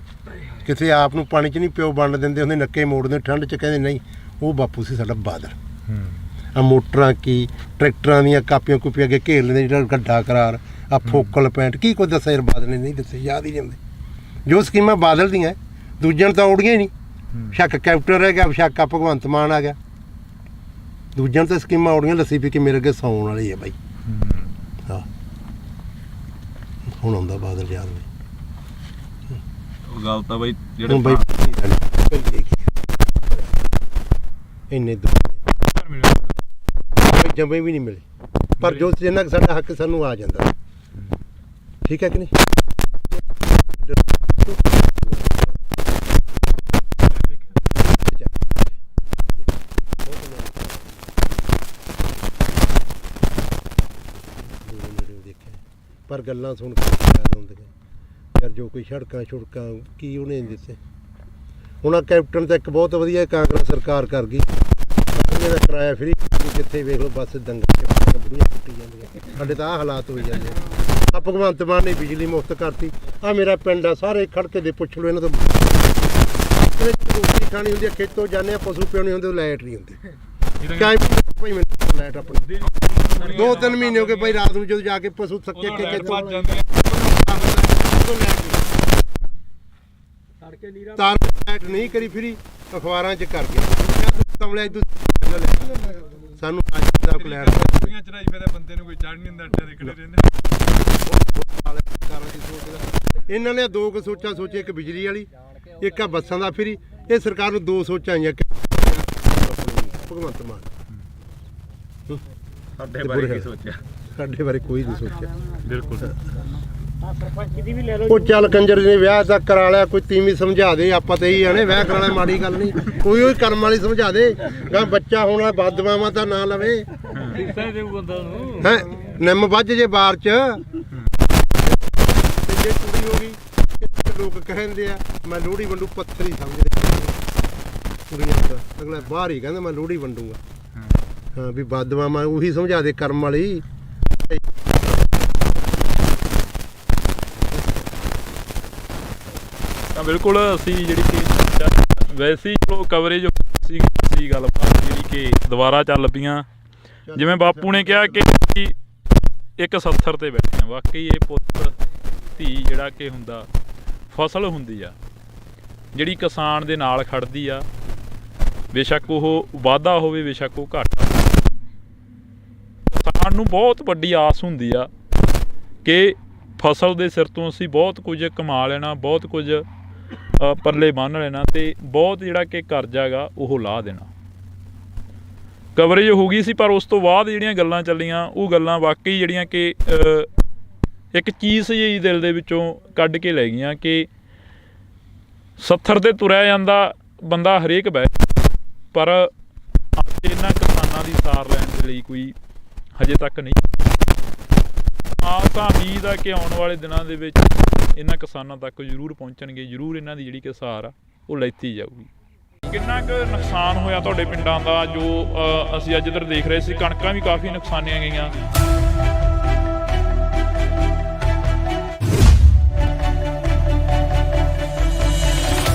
ਕਿਸੇ ਆਪ ਨੂੰ ਪਾਣੀ 'ਚ ਨਹੀਂ ਪਿਓ ਵੰਡ ਦਿੰਦੇ ਹੁੰਦੇ, ਨੱਕੇ ਮੋੜਦੇ ਠੰਡ 'ਚ, ਕਹਿੰਦੇ ਨਹੀਂ ਉਹ ਬਾਪੂ ਸੀ ਸਾਡਾ ਬਾਦਲ। ਆ ਮੋਟਰਾਂ ਕੀ ਟਰੈਕਟਰਾਂ ਦੀਆਂ ਕਾਪੀਆਂ ਕੂਪੀਆਂ ਅੱਗੇ ਘੇਰ ਲੈਂਦੇ, ਜਿਹੜਾ ਗੱਡਾ ਕਰਾਰ, ਆ ਫੋਕਲ ਪੈਂਟ, ਕੀ ਕੁਝ ਦੱਸਿਆ ਯਾਰ ਬਾਦਲ ਨੇ ਨਹੀਂ ਦੱਸਿਆ, ਯਾਦ ਹੀ ਨਹੀਂ ਆਉਂਦੇ। ਜੋ ਸਕੀਮਾਂ ਬਾਦਲ ਦੀਆਂ ਦੂਜਿਆਂ ਨੂੰ ਤਾਂ ਔੜੀਆਂ ਹੀ ਨਹੀਂ। ਸ਼ੱਕ ਕੈਪਟਨ ਰਹਿ ਗਿਆ, ਸ਼ੱਕ ਆ ਭਗਵੰਤ ਮਾਨ ਆ ਗਿਆ, ਦੂਜਿਆਂ ਨੂੰ ਤਾਂ ਸਕੀਮਾਂ ਔੜੀਆਂ, ਲੱਸੀ ਪੀ ਕੇ ਮੇਰੇ ਅੱਗੇ ਸੌਣ ਵਾਲੀ ਆ ਬਾਈ। ਹਾਂ, ਹੁਣ ਆਉਂਦਾ ਬਾਦਲ ਯਾਦ ਬਾਈ। ਗੱਲ ਤਾਂ ਬਾਈ ਜਿਹੜੇ ਬਾਈ ਇੰਨੇ ਜੰਮੇ ਵੀ ਨਹੀਂ ਮਿਲੇ, ਪਰ ਜੋ ਜਿੰਨਾ ਸਾਡਾ ਹੱਕ ਸਾਨੂੰ ਆ ਜਾਂਦਾ। ਠੀਕ ਹੈ ਕਿ ਨਹੀਂ? ਪਰ ਗੱਲਾਂ ਸੁਣ ਕੇ ਯਾਦ ਆਉਂਦੀਆਂ ਯਾਰ, ਜੋ ਕੋਈ ਸੜਕਾਂ ਛੁੜਕਾਂ ਕੀ ਉਹਨੇ ਦਿੱਤੇ। ਹੁਣ ਆ ਕੈਪਟਨ ਤਾਂ ਇੱਕ ਬਹੁਤ ਵਧੀਆ ਕਾਂਗਰਸ ਸਰਕਾਰ ਕਰ ਗਈ, ਦਾ ਕਿਰਾਇਆ ਫਰੀ, ਜਿੱਥੇ ਵੇਖ ਲਓ ਬੱਸ ਦੰਗਲ ਬੁੜੀਆਂ ਕੁੱਟੀ ਜਾਂਦੀਆਂ। ਸਾਡੇ ਤਾਂ ਆਹ ਹਾਲਾਤ ਹੋਈ ਜਾਂਦੇ ਆ। ਭਗਵੰਤ ਮਾਨ ਨੇ ਬਿਜਲੀ ਮੁਫਤ ਕਰਤੀ। ਆ ਮੇਰਾ ਪਿੰਡ ਆ, ਸਾਰੇ ਖੜਕੇ ਦੇ ਪੁੱਛ ਲਓ ਇਹਨਾਂ ਤੋਂ। ਰੋਟੀ ਖਾਣੀ ਹੁੰਦੀ ਆ, ਖੇਤੋਂ ਜਾਂਦੇ ਆ, ਪਸ਼ੂ ਪਿਆਉਣੇ ਹੁੰਦੇ, ਲਾਈਟ ਨਹੀਂ ਹੁੰਦੀ। ਭਾਈ ਮੈਨੂੰ ਲਾਈਟ ਆਪਣੀ 2-3 ਮਹੀਨੇ ਹੋ ਗਏ ਭਾਈ, ਰਾਤ ਨੂੰ ਜਦੋਂ ਜਾ ਕੇ ਪਸ਼ੂ ਥੱਕੇ ਕੇ ਤਾਰ ਲਾਈਟ ਨਹੀਂ ਕਰੀ ਫਿਰੀ, ਅਖਬਾਰਾਂ 'ਚ ਕਰ ਗਿਆ ਸਾਨੂੰ ਚੜਾਈ ਫਿਰ ਬੰਦੇ ਨੂੰ ਕੋਈ ਚੜ ਨਹੀਂ ਹੁੰਦਾ, ਅੱਡੇ ਦੇ ਖੜੇ ਰਹਿੰਦੇ। ਇਹਨਾਂ ਨੇ ਦੋ ਕੁ ਸੋਚਾਂ ਸੋਚੀ, ਇੱਕ ਬਿਜਲੀ ਵਾਲੀ, ਇੱਕ ਆ ਬੱਸਾਂ ਦਾ ਫਰੀ। ਇਹ ਸਰਕਾਰ ਨੂੰ ਦੋ ਸੋਚਾਂ ਆਈਆਂ ਭਗਵੰਤ ਮਾਨ। ਸਾਡੇ ਬਾਰੇ ਕੀ ਸੋਚਿਆ? ਸਾਡੇ ਬਾਰੇ ਕੋਈ ਨਹੀਂ ਸੋਚਿਆ। ਬਿਲਕੁਲ। ਉਹ ਚੱਲ ਕੰਜਰ ਨੇ ਵਿਆਹ ਤਾਂ ਕਰਾ ਲਿਆ, ਕੋਈ ਤੀਵੀਂ ਸਮਝਾ ਦੇ। ਆਪਾਂ ਤਾਂ ਇਹੀ ਆਣੇ ਵਿਆਹ ਕਰਾਣਾ ਮਾੜੀ ਗੱਲ ਨਹੀਂ, ਕੋਈ ਉਹ ਕਰਮ ਵਾਲੀ ਸਮਝਾ ਦੇ। ਗਾ ਬੱਚਾ ਹੋਣਾ ਬਦਦੁਆਵਾਂ ਤਾਂ ਨਾ ਲਵੇ ਹੈ। ਨਿੰਮ ਵੱਜ ਜੇ ਬਾਰ 'ਚ ਤੇ ਜੇ ਕੁੜੀ ਹੋ ਗਈ, ਲੋਕ ਕਹਿੰਦੇ ਆ ਮੈਂ ਲੋਹੜੀ ਵੰਡੂ, ਪੱਥਰ ਹੀ ਸਮਝਦੇ ਕੁੜੀਆਂ ਦਾ। ਅਗਲਾ ਬਾਹਰ ਹੀ ਕਹਿੰਦਾ ਮੈਂ ਲੋਹੜੀ ਵੰਡੂਗਾ। ਹਾਂ ਵੀ ਬਦਦੁਆਵਾਂ ਉਹੀ ਸਮਝਾ ਦੇ ਕਰਮ ਵਾਲੀ। ਤਾਂ ਬਿਲਕੁਲ ਅਸੀਂ ਜਿਹੜੀ ਕਿ ਵੈਸੇ ਹੀ ਚਲੋ ਕਵਰੇਜ ਸੀ ਗੱਲਬਾਤ ਜਿਹੜੀ ਕਿ ਦੁਬਾਰਾ ਚੱਲ ਪਈਆਂ। ਜਿਵੇਂ ਬਾਪੂ ਨੇ ਕਿਹਾ ਕਿ ਇੱਕ 70 ਤੇ ਬੈਠੇ ਆ। ਵਾਕਈ ਇਹ ਪੁੱਤ ਧੀ ਜਿਹੜਾ ਕਿ ਹੁੰਦਾ, ਫਸਲ ਹੁੰਦੀ ਆ ਜਿਹੜੀ ਕਿਸਾਨ ਦੇ ਨਾਲ ਖੜਦੀ ਆ, ਬੇਸ਼ੱਕ ਉਹ ਵਾਧਾ ਹੋਵੇ ਬੇਸ਼ੱਕ ਉਹ ਘਾਟਾ। ਕਿਸਾਨ ਨੂੰ ਬਹੁਤ ਵੱਡੀ ਆਸ ਹੁੰਦੀ ਆ ਕਿ ਫਸਲ ਦੇ ਸਿਰ ਤੋਂ ਅਸੀਂ ਬਹੁਤ ਕੁਝ ਕਮਾ ਲੈਣਾ, ਬਹੁਤ ਕੁਝ ਪੱਲੇ ਬੰਨ੍ਹ ਲੈਣਾ ਤੇ ਬਹੁਤ ਜਿਹੜਾ ਕਿ ਕਰਜ਼ਾ ਗਾ ਉਹ ਲਾਹ ਦੇਣਾ। ਕਵਰੇਜ ਹੋ ਗਈ ਸੀ, ਪਰ ਉਸ ਤੋਂ ਬਾਅਦ ਜਿਹੜੀਆਂ ਗੱਲਾਂ ਚੱਲੀਆਂ ਉਹ ਗੱਲਾਂ ਵਾਕਈ ਜਿਹੜੀਆਂ ਕਿ ਇੱਕ ਚੀਜ਼ ਜਿਹੀ ਦਿਲ ਦੇ ਵਿੱਚੋਂ ਕੱਢ ਕੇ ਲੈ ਗਈਆਂ ਕਿ 70 ਤੇ ਤੁਰਿਆ ਜਾਂਦਾ ਬੰਦਾ ਹਰੇਕ ਬਹਿ, ਪਰ ਇਹਨਾਂ ਕਿਸਾਨਾਂ ਦੀ ਸਾਰ ਲੈਣ ਦੇ ਲਈ ਕੋਈ ਹਜੇ ਤੱਕ ਨਹੀਂ। ਤਾਂ ਉਮੀਦ ਆ ਕਿ ਆਉਣ ਵਾਲੇ ਦਿਨਾਂ ਦੇ ਵਿੱਚ ਇਹਨਾਂ ਕਿਸਾਨਾਂ ਤੱਕ ਜ਼ਰੂਰ ਪਹੁੰਚਣਗੇ, ਜ਼ਰੂਰ ਇਹਨਾਂ ਦੀ ਜਿਹੜੀ ਕਿ ਸਾਰ ਆ ਉਹ ਲੈਤੀ ਜਾਊਗੀ। ਕਿੰਨਾ ਕੁ ਨੁਕਸਾਨ ਹੋਇਆ ਤੁਹਾਡੇ ਪਿੰਡਾਂ ਦਾ? ਜੋ ਅਸੀਂ ਅੱਜ ਇੱਧਰ ਦੇਖ ਰਹੇ ਸੀ, ਕਣਕਾਂ ਵੀ ਕਾਫੀ ਨੁਕਸਾਨੀਆਂ ਗਈਆਂ।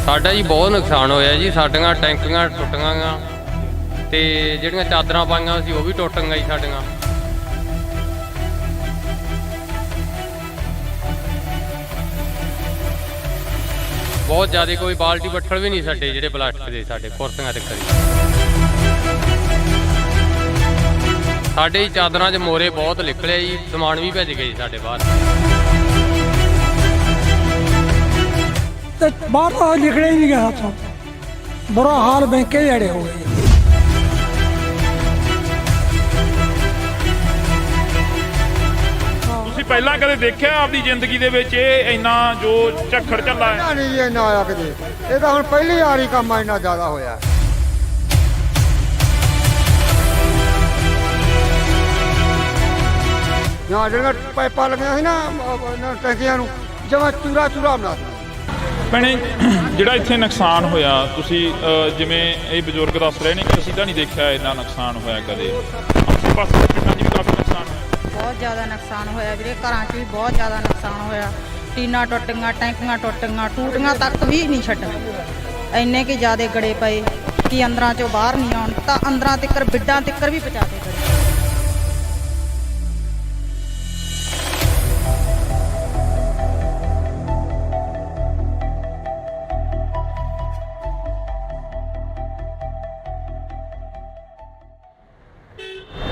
ਸਾਡਾ ਜੀ ਬਹੁਤ ਨੁਕਸਾਨ ਹੋਇਆ ਜੀ। ਸਾਡੀਆਂ ਟੈਂਕੀਆਂ ਟੁੱਟੀਆਂ ਗਾ ਤੇ ਜਿਹੜੀਆਂ ਚਾਦਰਾਂ ਪਾਈਆਂ ਸੀ ਉਹ ਵੀ ਟੁੱਟ ਗਈਆਂ ਜੀ ਸਾਡੀਆਂ। ਬਹੁਤ ਜ਼ਿਆਦਾ, ਕੋਈ ਬਾਲਟੀ ਬੱਠਲ ਵੀ ਨਹੀਂ ਸਾਡੇ ਜਿਹੜੇ ਪਲਾਸਟਿਕ ਦੇ, ਸਾਡੇ ਕੁਰਸੀਆਂ ਤੇ ਕਰੀ। ਸਾਡੇ ਹੀ ਚਾਦਰਾਂ 'ਚ ਮੋਰੇ ਬਹੁਤ ਨਿਕਲੇ ਜੀ, ਸਮਾਨ ਵੀ ਭੱਜ ਗਏ ਸਾਡੇ ਬਾਹਰ। ਤੇ ਬਾਹਰ ਤਾਂ ਨਿਕਲੇ ਹੀ ਨਹੀਂ ਗਿਆ ਹੱਥੋਂ। ਬੁਰਾ ਹਾਲ ਬੈਂਕੇ ਜਿਹੜੇ ਹੋ ਗਏ। ਤੁਸੀਂ ਪਹਿਲਾਂ ਕਦੇ ਦੇਖਿਆ ਆਪਦੀ ਜ਼ਿੰਦਗੀ ਦੇ ਵਿੱਚ ਇਹ ਇੰਨਾ ਜੋ ਝੱਖੜ ਝੱਲਾ ਹੈ? ਨਹੀਂ ਜੀ, ਇੰਨਾ ਆਇਆ ਕਿਤੇ। ਇਹ ਤਾਂ ਹੁਣ ਪਹਿਲੀ ਵਾਰ ਹੀ ਕੰਮ ਇੰਨਾ ਜ਼ਿਆਦਾ ਹੋਇਆ। ਜਾਂ ਜਿਹੜੀਆਂ ਪਾਈਪਾਂ ਲੱਗੀਆਂ ਸੀ ਨਾ ਟੈਂਕੀਆਂ ਨੂੰ, ਜਮਾਂ ਚੂਰਾ ਬਣਾ ਦਿੱਤਾ। ਭੈਣੇ, ਜਿਹੜਾ ਇੱਥੇ ਨੁਕਸਾਨ ਹੋਇਆ, ਤੁਸੀਂ ਜਿਵੇਂ ਇਹ ਬਜ਼ੁਰਗ ਦੱਸ ਰਹੇ ਨੇ ਕਿ ਅਸੀਂ ਤਾਂ ਨਹੀਂ ਦੇਖਿਆ ਇੰਨਾ ਨੁਕਸਾਨ ਹੋਇਆ ਕਦੇ। ਆਸੇ ਪਾਸੇ ਪਿੰਡਾਂ 'ਚ ਵੀ ਕਾਫੀ ਨੁਕਸਾਨ ਹੋਇਆ। ਬਹੁਤ ਜ਼ਿਆਦਾ ਨੁਕਸਾਨ ਹੋਇਆ ਵੀਰੇ, ਘਰਾਂ 'ਚ ਵੀ ਬਹੁਤ ਜ਼ਿਆਦਾ ਨੁਕਸਾਨ ਹੋਇਆ। ਟੀਨਾਂ ਟੁੱਟੀਆਂ, ਟੈਂਕੀਆਂ ਟੁੱਟੀਆਂ, ਟੂਟੀਆਂ ਤੱਕ ਵੀ ਨਹੀਂ ਛੱਡੀਆਂ। ਇੰਨੇ ਕਿ ਜ਼ਿਆਦਾ ਗੜੇ ਪਏ ਕਿ ਅੰਦਰਾਂ 'ਚੋਂ ਬਾਹਰ ਨਹੀਂ ਆਉਣ, ਤਾਂ ਅੰਦਰਾਂ ਤੱਕ ਬਿੱਡਾਂ ਤੱਕ ਵੀ ਪਹੁੰਚਾ ਕੇ ਗੜੇ।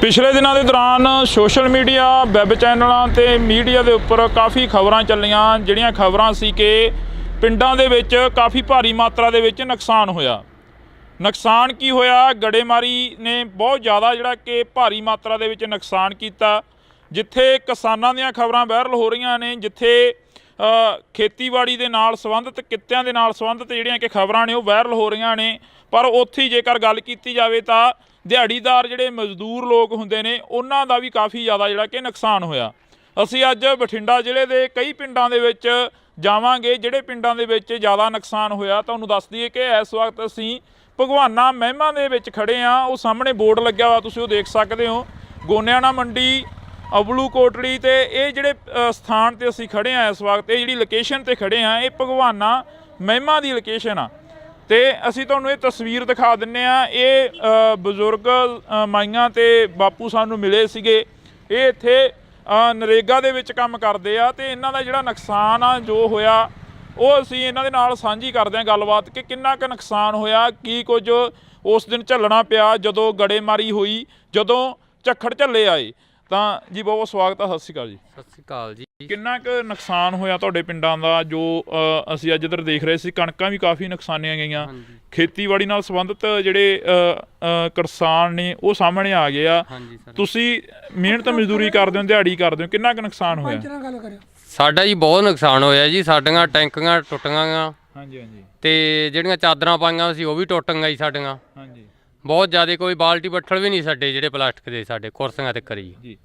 ਪਿਛਲੇ ਦਿਨਾਂ ਦੇ ਦੌਰਾਨ ਸੋਸ਼ਲ ਮੀਡੀਆ, ਵੈਬ ਚੈਨਲਾਂ ਤੇ ਮੀਡੀਆ ਦੇ ਉੱਪਰ ਕਾਫੀ ਖਬਰਾਂ ਚੱਲੀਆਂ, ਜਿਹੜੀਆਂ ਖਬਰਾਂ ਸੀ ਕਿ ਪਿੰਡਾਂ ਦੇ ਵਿੱਚ ਕਾਫੀ ਭਾਰੀ ਮਾਤਰਾ ਦੇ ਵਿੱਚ ਨੁਕਸਾਨ ਹੋਇਆ। ਨੁਕਸਾਨ ਕੀ ਹੋਇਆ? ਗੜੇਮਾਰੀ ਨੇ ਬਹੁਤ ਜ਼ਿਆਦਾ ਜਿਹੜਾ ਕਿ ਭਾਰੀ ਮਾਤਰਾ ਦੇ ਵਿੱਚ ਨੁਕਸਾਨ ਕੀਤਾ। ਜਿੱਥੇ ਕਿਸਾਨਾਂ ਦੀਆਂ ਖਬਰਾਂ ਵਾਇਰਲ ਹੋ ਰਹੀਆਂ ਨੇ, ਜਿੱਥੇ ਖੇਤੀਬਾੜੀ ਦੇ ਨਾਲ ਸੰਬੰਧਿਤ, ਕਿੱਤਿਆਂ ਦੇ ਨਾਲ ਸੰਬੰਧਿਤ ਜਿਹੜੀਆਂ ਕਿ ਖਬਰਾਂ ਨੇ ਉਹ ਵਾਇਰਲ ਹੋ ਰਹੀਆਂ ਨੇ, ਪਰ ਉੱਥੇ ਹੀ ਜੇਕਰ ਗੱਲ ਕੀਤੀ ਜਾਵੇ ਤਾਂ ਦਿਹਾੜੀਦਾਰ ਜਿਹੜੇ ਮਜ਼ਦੂਰ ਲੋਕ ਹੁੰਦੇ ਨੇ ਉਹਨਾਂ ਦਾ ਵੀ ਕਾਫੀ ਜ਼ਿਆਦਾ ਜਿਹੜਾ ਕਿ ਨੁਕਸਾਨ ਹੋਇਆ। ਅਸੀਂ ਅੱਜ ਬਠਿੰਡਾ ਜ਼ਿਲ੍ਹੇ ਦੇ ਕਈ ਪਿੰਡਾਂ ਦੇ ਵਿੱਚ ਜਾਵਾਂਗੇ, ਜਿਹੜੇ ਪਿੰਡਾਂ ਦੇ ਵਿੱਚ ਜ਼ਿਆਦਾ ਨੁਕਸਾਨ ਹੋਇਆ। ਤੁਹਾਨੂੰ ਦੱਸ ਦਈਏ ਕਿ ਇਸ ਵਕਤ ਅਸੀਂ ਭਗਵਾਨਾ ਮਹਿਮਾ ਦੇ ਵਿੱਚ ਖੜੇ ਹਾਂ। ਉਹ ਸਾਹਮਣੇ ਬੋਰਡ ਲੱਗਿਆ ਹੋਇਆ, ਤੁਸੀਂ ਉਹ ਦੇਖ ਸਕਦੇ ਹੋ। ਗੋਨਿਆਣਾ ਮੰਡੀ ਅਬਲੂ ਕੋਟਲੀ ਤੇ ਇਹ ਜਿਹੜੇ ਸਥਾਨ ਤੇ ਅਸੀਂ ਖੜੇ ਆ ਇਸ ਵਕਤ, ਇਹ ਜਿਹੜੀ ਲੋਕੇਸ਼ਨ ਤੇ ਖੜੇ ਆ, ਇਹ ਭਗਵਾਨਾ ਮਹਿਮਾ ਦੀ ਲੋਕੇਸ਼ਨ ਆ ਤੇ ਅਸੀਂ ਤੁਹਾਨੂੰ ਇਹ ਤਸਵੀਰ ਦਿਖਾ ਦਿੰਨੇ ਆ। ਇਹ ਬਜ਼ੁਰਗ ਮਾਈਆਂ ਤੇ ਬਾਪੂ ਸਾਨੂੰ ਮਿਲੇ ਸੀਗੇ। ਇਹ ਇੱਥੇ ਨਰੇਗਾ ਦੇ ਵਿੱਚ ਕੰਮ ਕਰਦੇ ਆ ਤੇ ਇਹਨਾਂ ਦਾ ਜਿਹੜਾ ਨੁਕਸਾਨ ਆ ਜੋ ਹੋਇਆ ਉਹ ਅਸੀਂ ਇਹਨਾਂ ਦੇ ਨਾਲ ਸਾਂਝੀ ਕਰਦੇ ਹਾਂ ਗੱਲਬਾਤ ਕਿ ਕਿੰਨਾ ਕੁ ਨੁਕਸਾਨ ਹੋਇਆ, ਕੀ ਕੁਝ ਉਸ ਦਿਨ ਝੱਲਣਾ ਪਿਆ ਜਦੋਂ ਗੜੇਮਾਰੀ ਹੋਈ, ਜਦੋਂ ਝੱਖੜ ਝੱਲੇ ਆਏ। ਤਾਂ ਜੀ ਬਹੁਤ ਬਹੁਤ ਸਵਾਗਤ ਆ, ਸਤਿ ਸ਼੍ਰੀ ਅਕਾਲ ਜੀ। ਸਤਿ ਸ਼੍ਰੀ ਅਕਾਲ ਜੀ। ਕਿੰਨਾ ਕੁ ਨੁਕਸਾਨ ਹੋਇਆ ਤੁਹਾਡੇ ਪਿੰਡਾਂ ਦਾ ਜੋ ਅਸੀਂ ਅੱਜ ਇੱਧਰ ਦੇਖ ਰਹੇ ਸੀ? ਕਣਕਾਂ ਵੀ ਕਾਫੀ ਨੁਕਸਾਨੀਆਂ ਗਈਆਂ, ਖੇਤੀਬਾੜੀ ਨਾਲ ਸੰਬੰਧਿਤ ਜਿਹੜੇ ਕਿਸਾਨ ਨੇ ਉਹ ਸਾਹਮਣੇ ਆ ਗਏ ਆ। ਤੁਸੀਂ ਮਿਹਨਤ ਮਜ਼ਦੂਰੀ ਕਰਦੇ ਹੋ, ਦਿਹਾੜੀ ਕਰਦੇ ਹੋ, ਕਿੰਨਾ ਕੁ ਨੁਕਸਾਨ ਹੋਇਆ? ਸਾਡਾ ਜੀ ਬਹੁਤ ਨੁਕਸਾਨ ਹੋਇਆ ਜੀ। ਸਾਡੀਆਂ ਟੈਂਕੀਆਂ ਟੁੱਟ ਗਈਆਂ, ਤੇ ਜਿਹੜੀਆਂ ਚਾਦਰਾਂ ਪਾਈਆਂ ਸੀ ਉਹ ਵੀ ਟੁੱਟ ਗਈਆਂ ਜੀ ਸਾਡੀਆਂ। ਬਹੁਤ ਜ਼ਿਆਦਾ, ਕੋਈ ਬਾਲਟੀ ਬੱਠਲ ਵੀ ਨਹੀਂ ਸਾਡੇ ਜਿਹੜੇ ਪਲਾਸਟਿਕ ਦੇ, ਸਾਡੇ ਕੁਰਸੀਆਂ ਤੇ ਕਰੀ ਜੀ।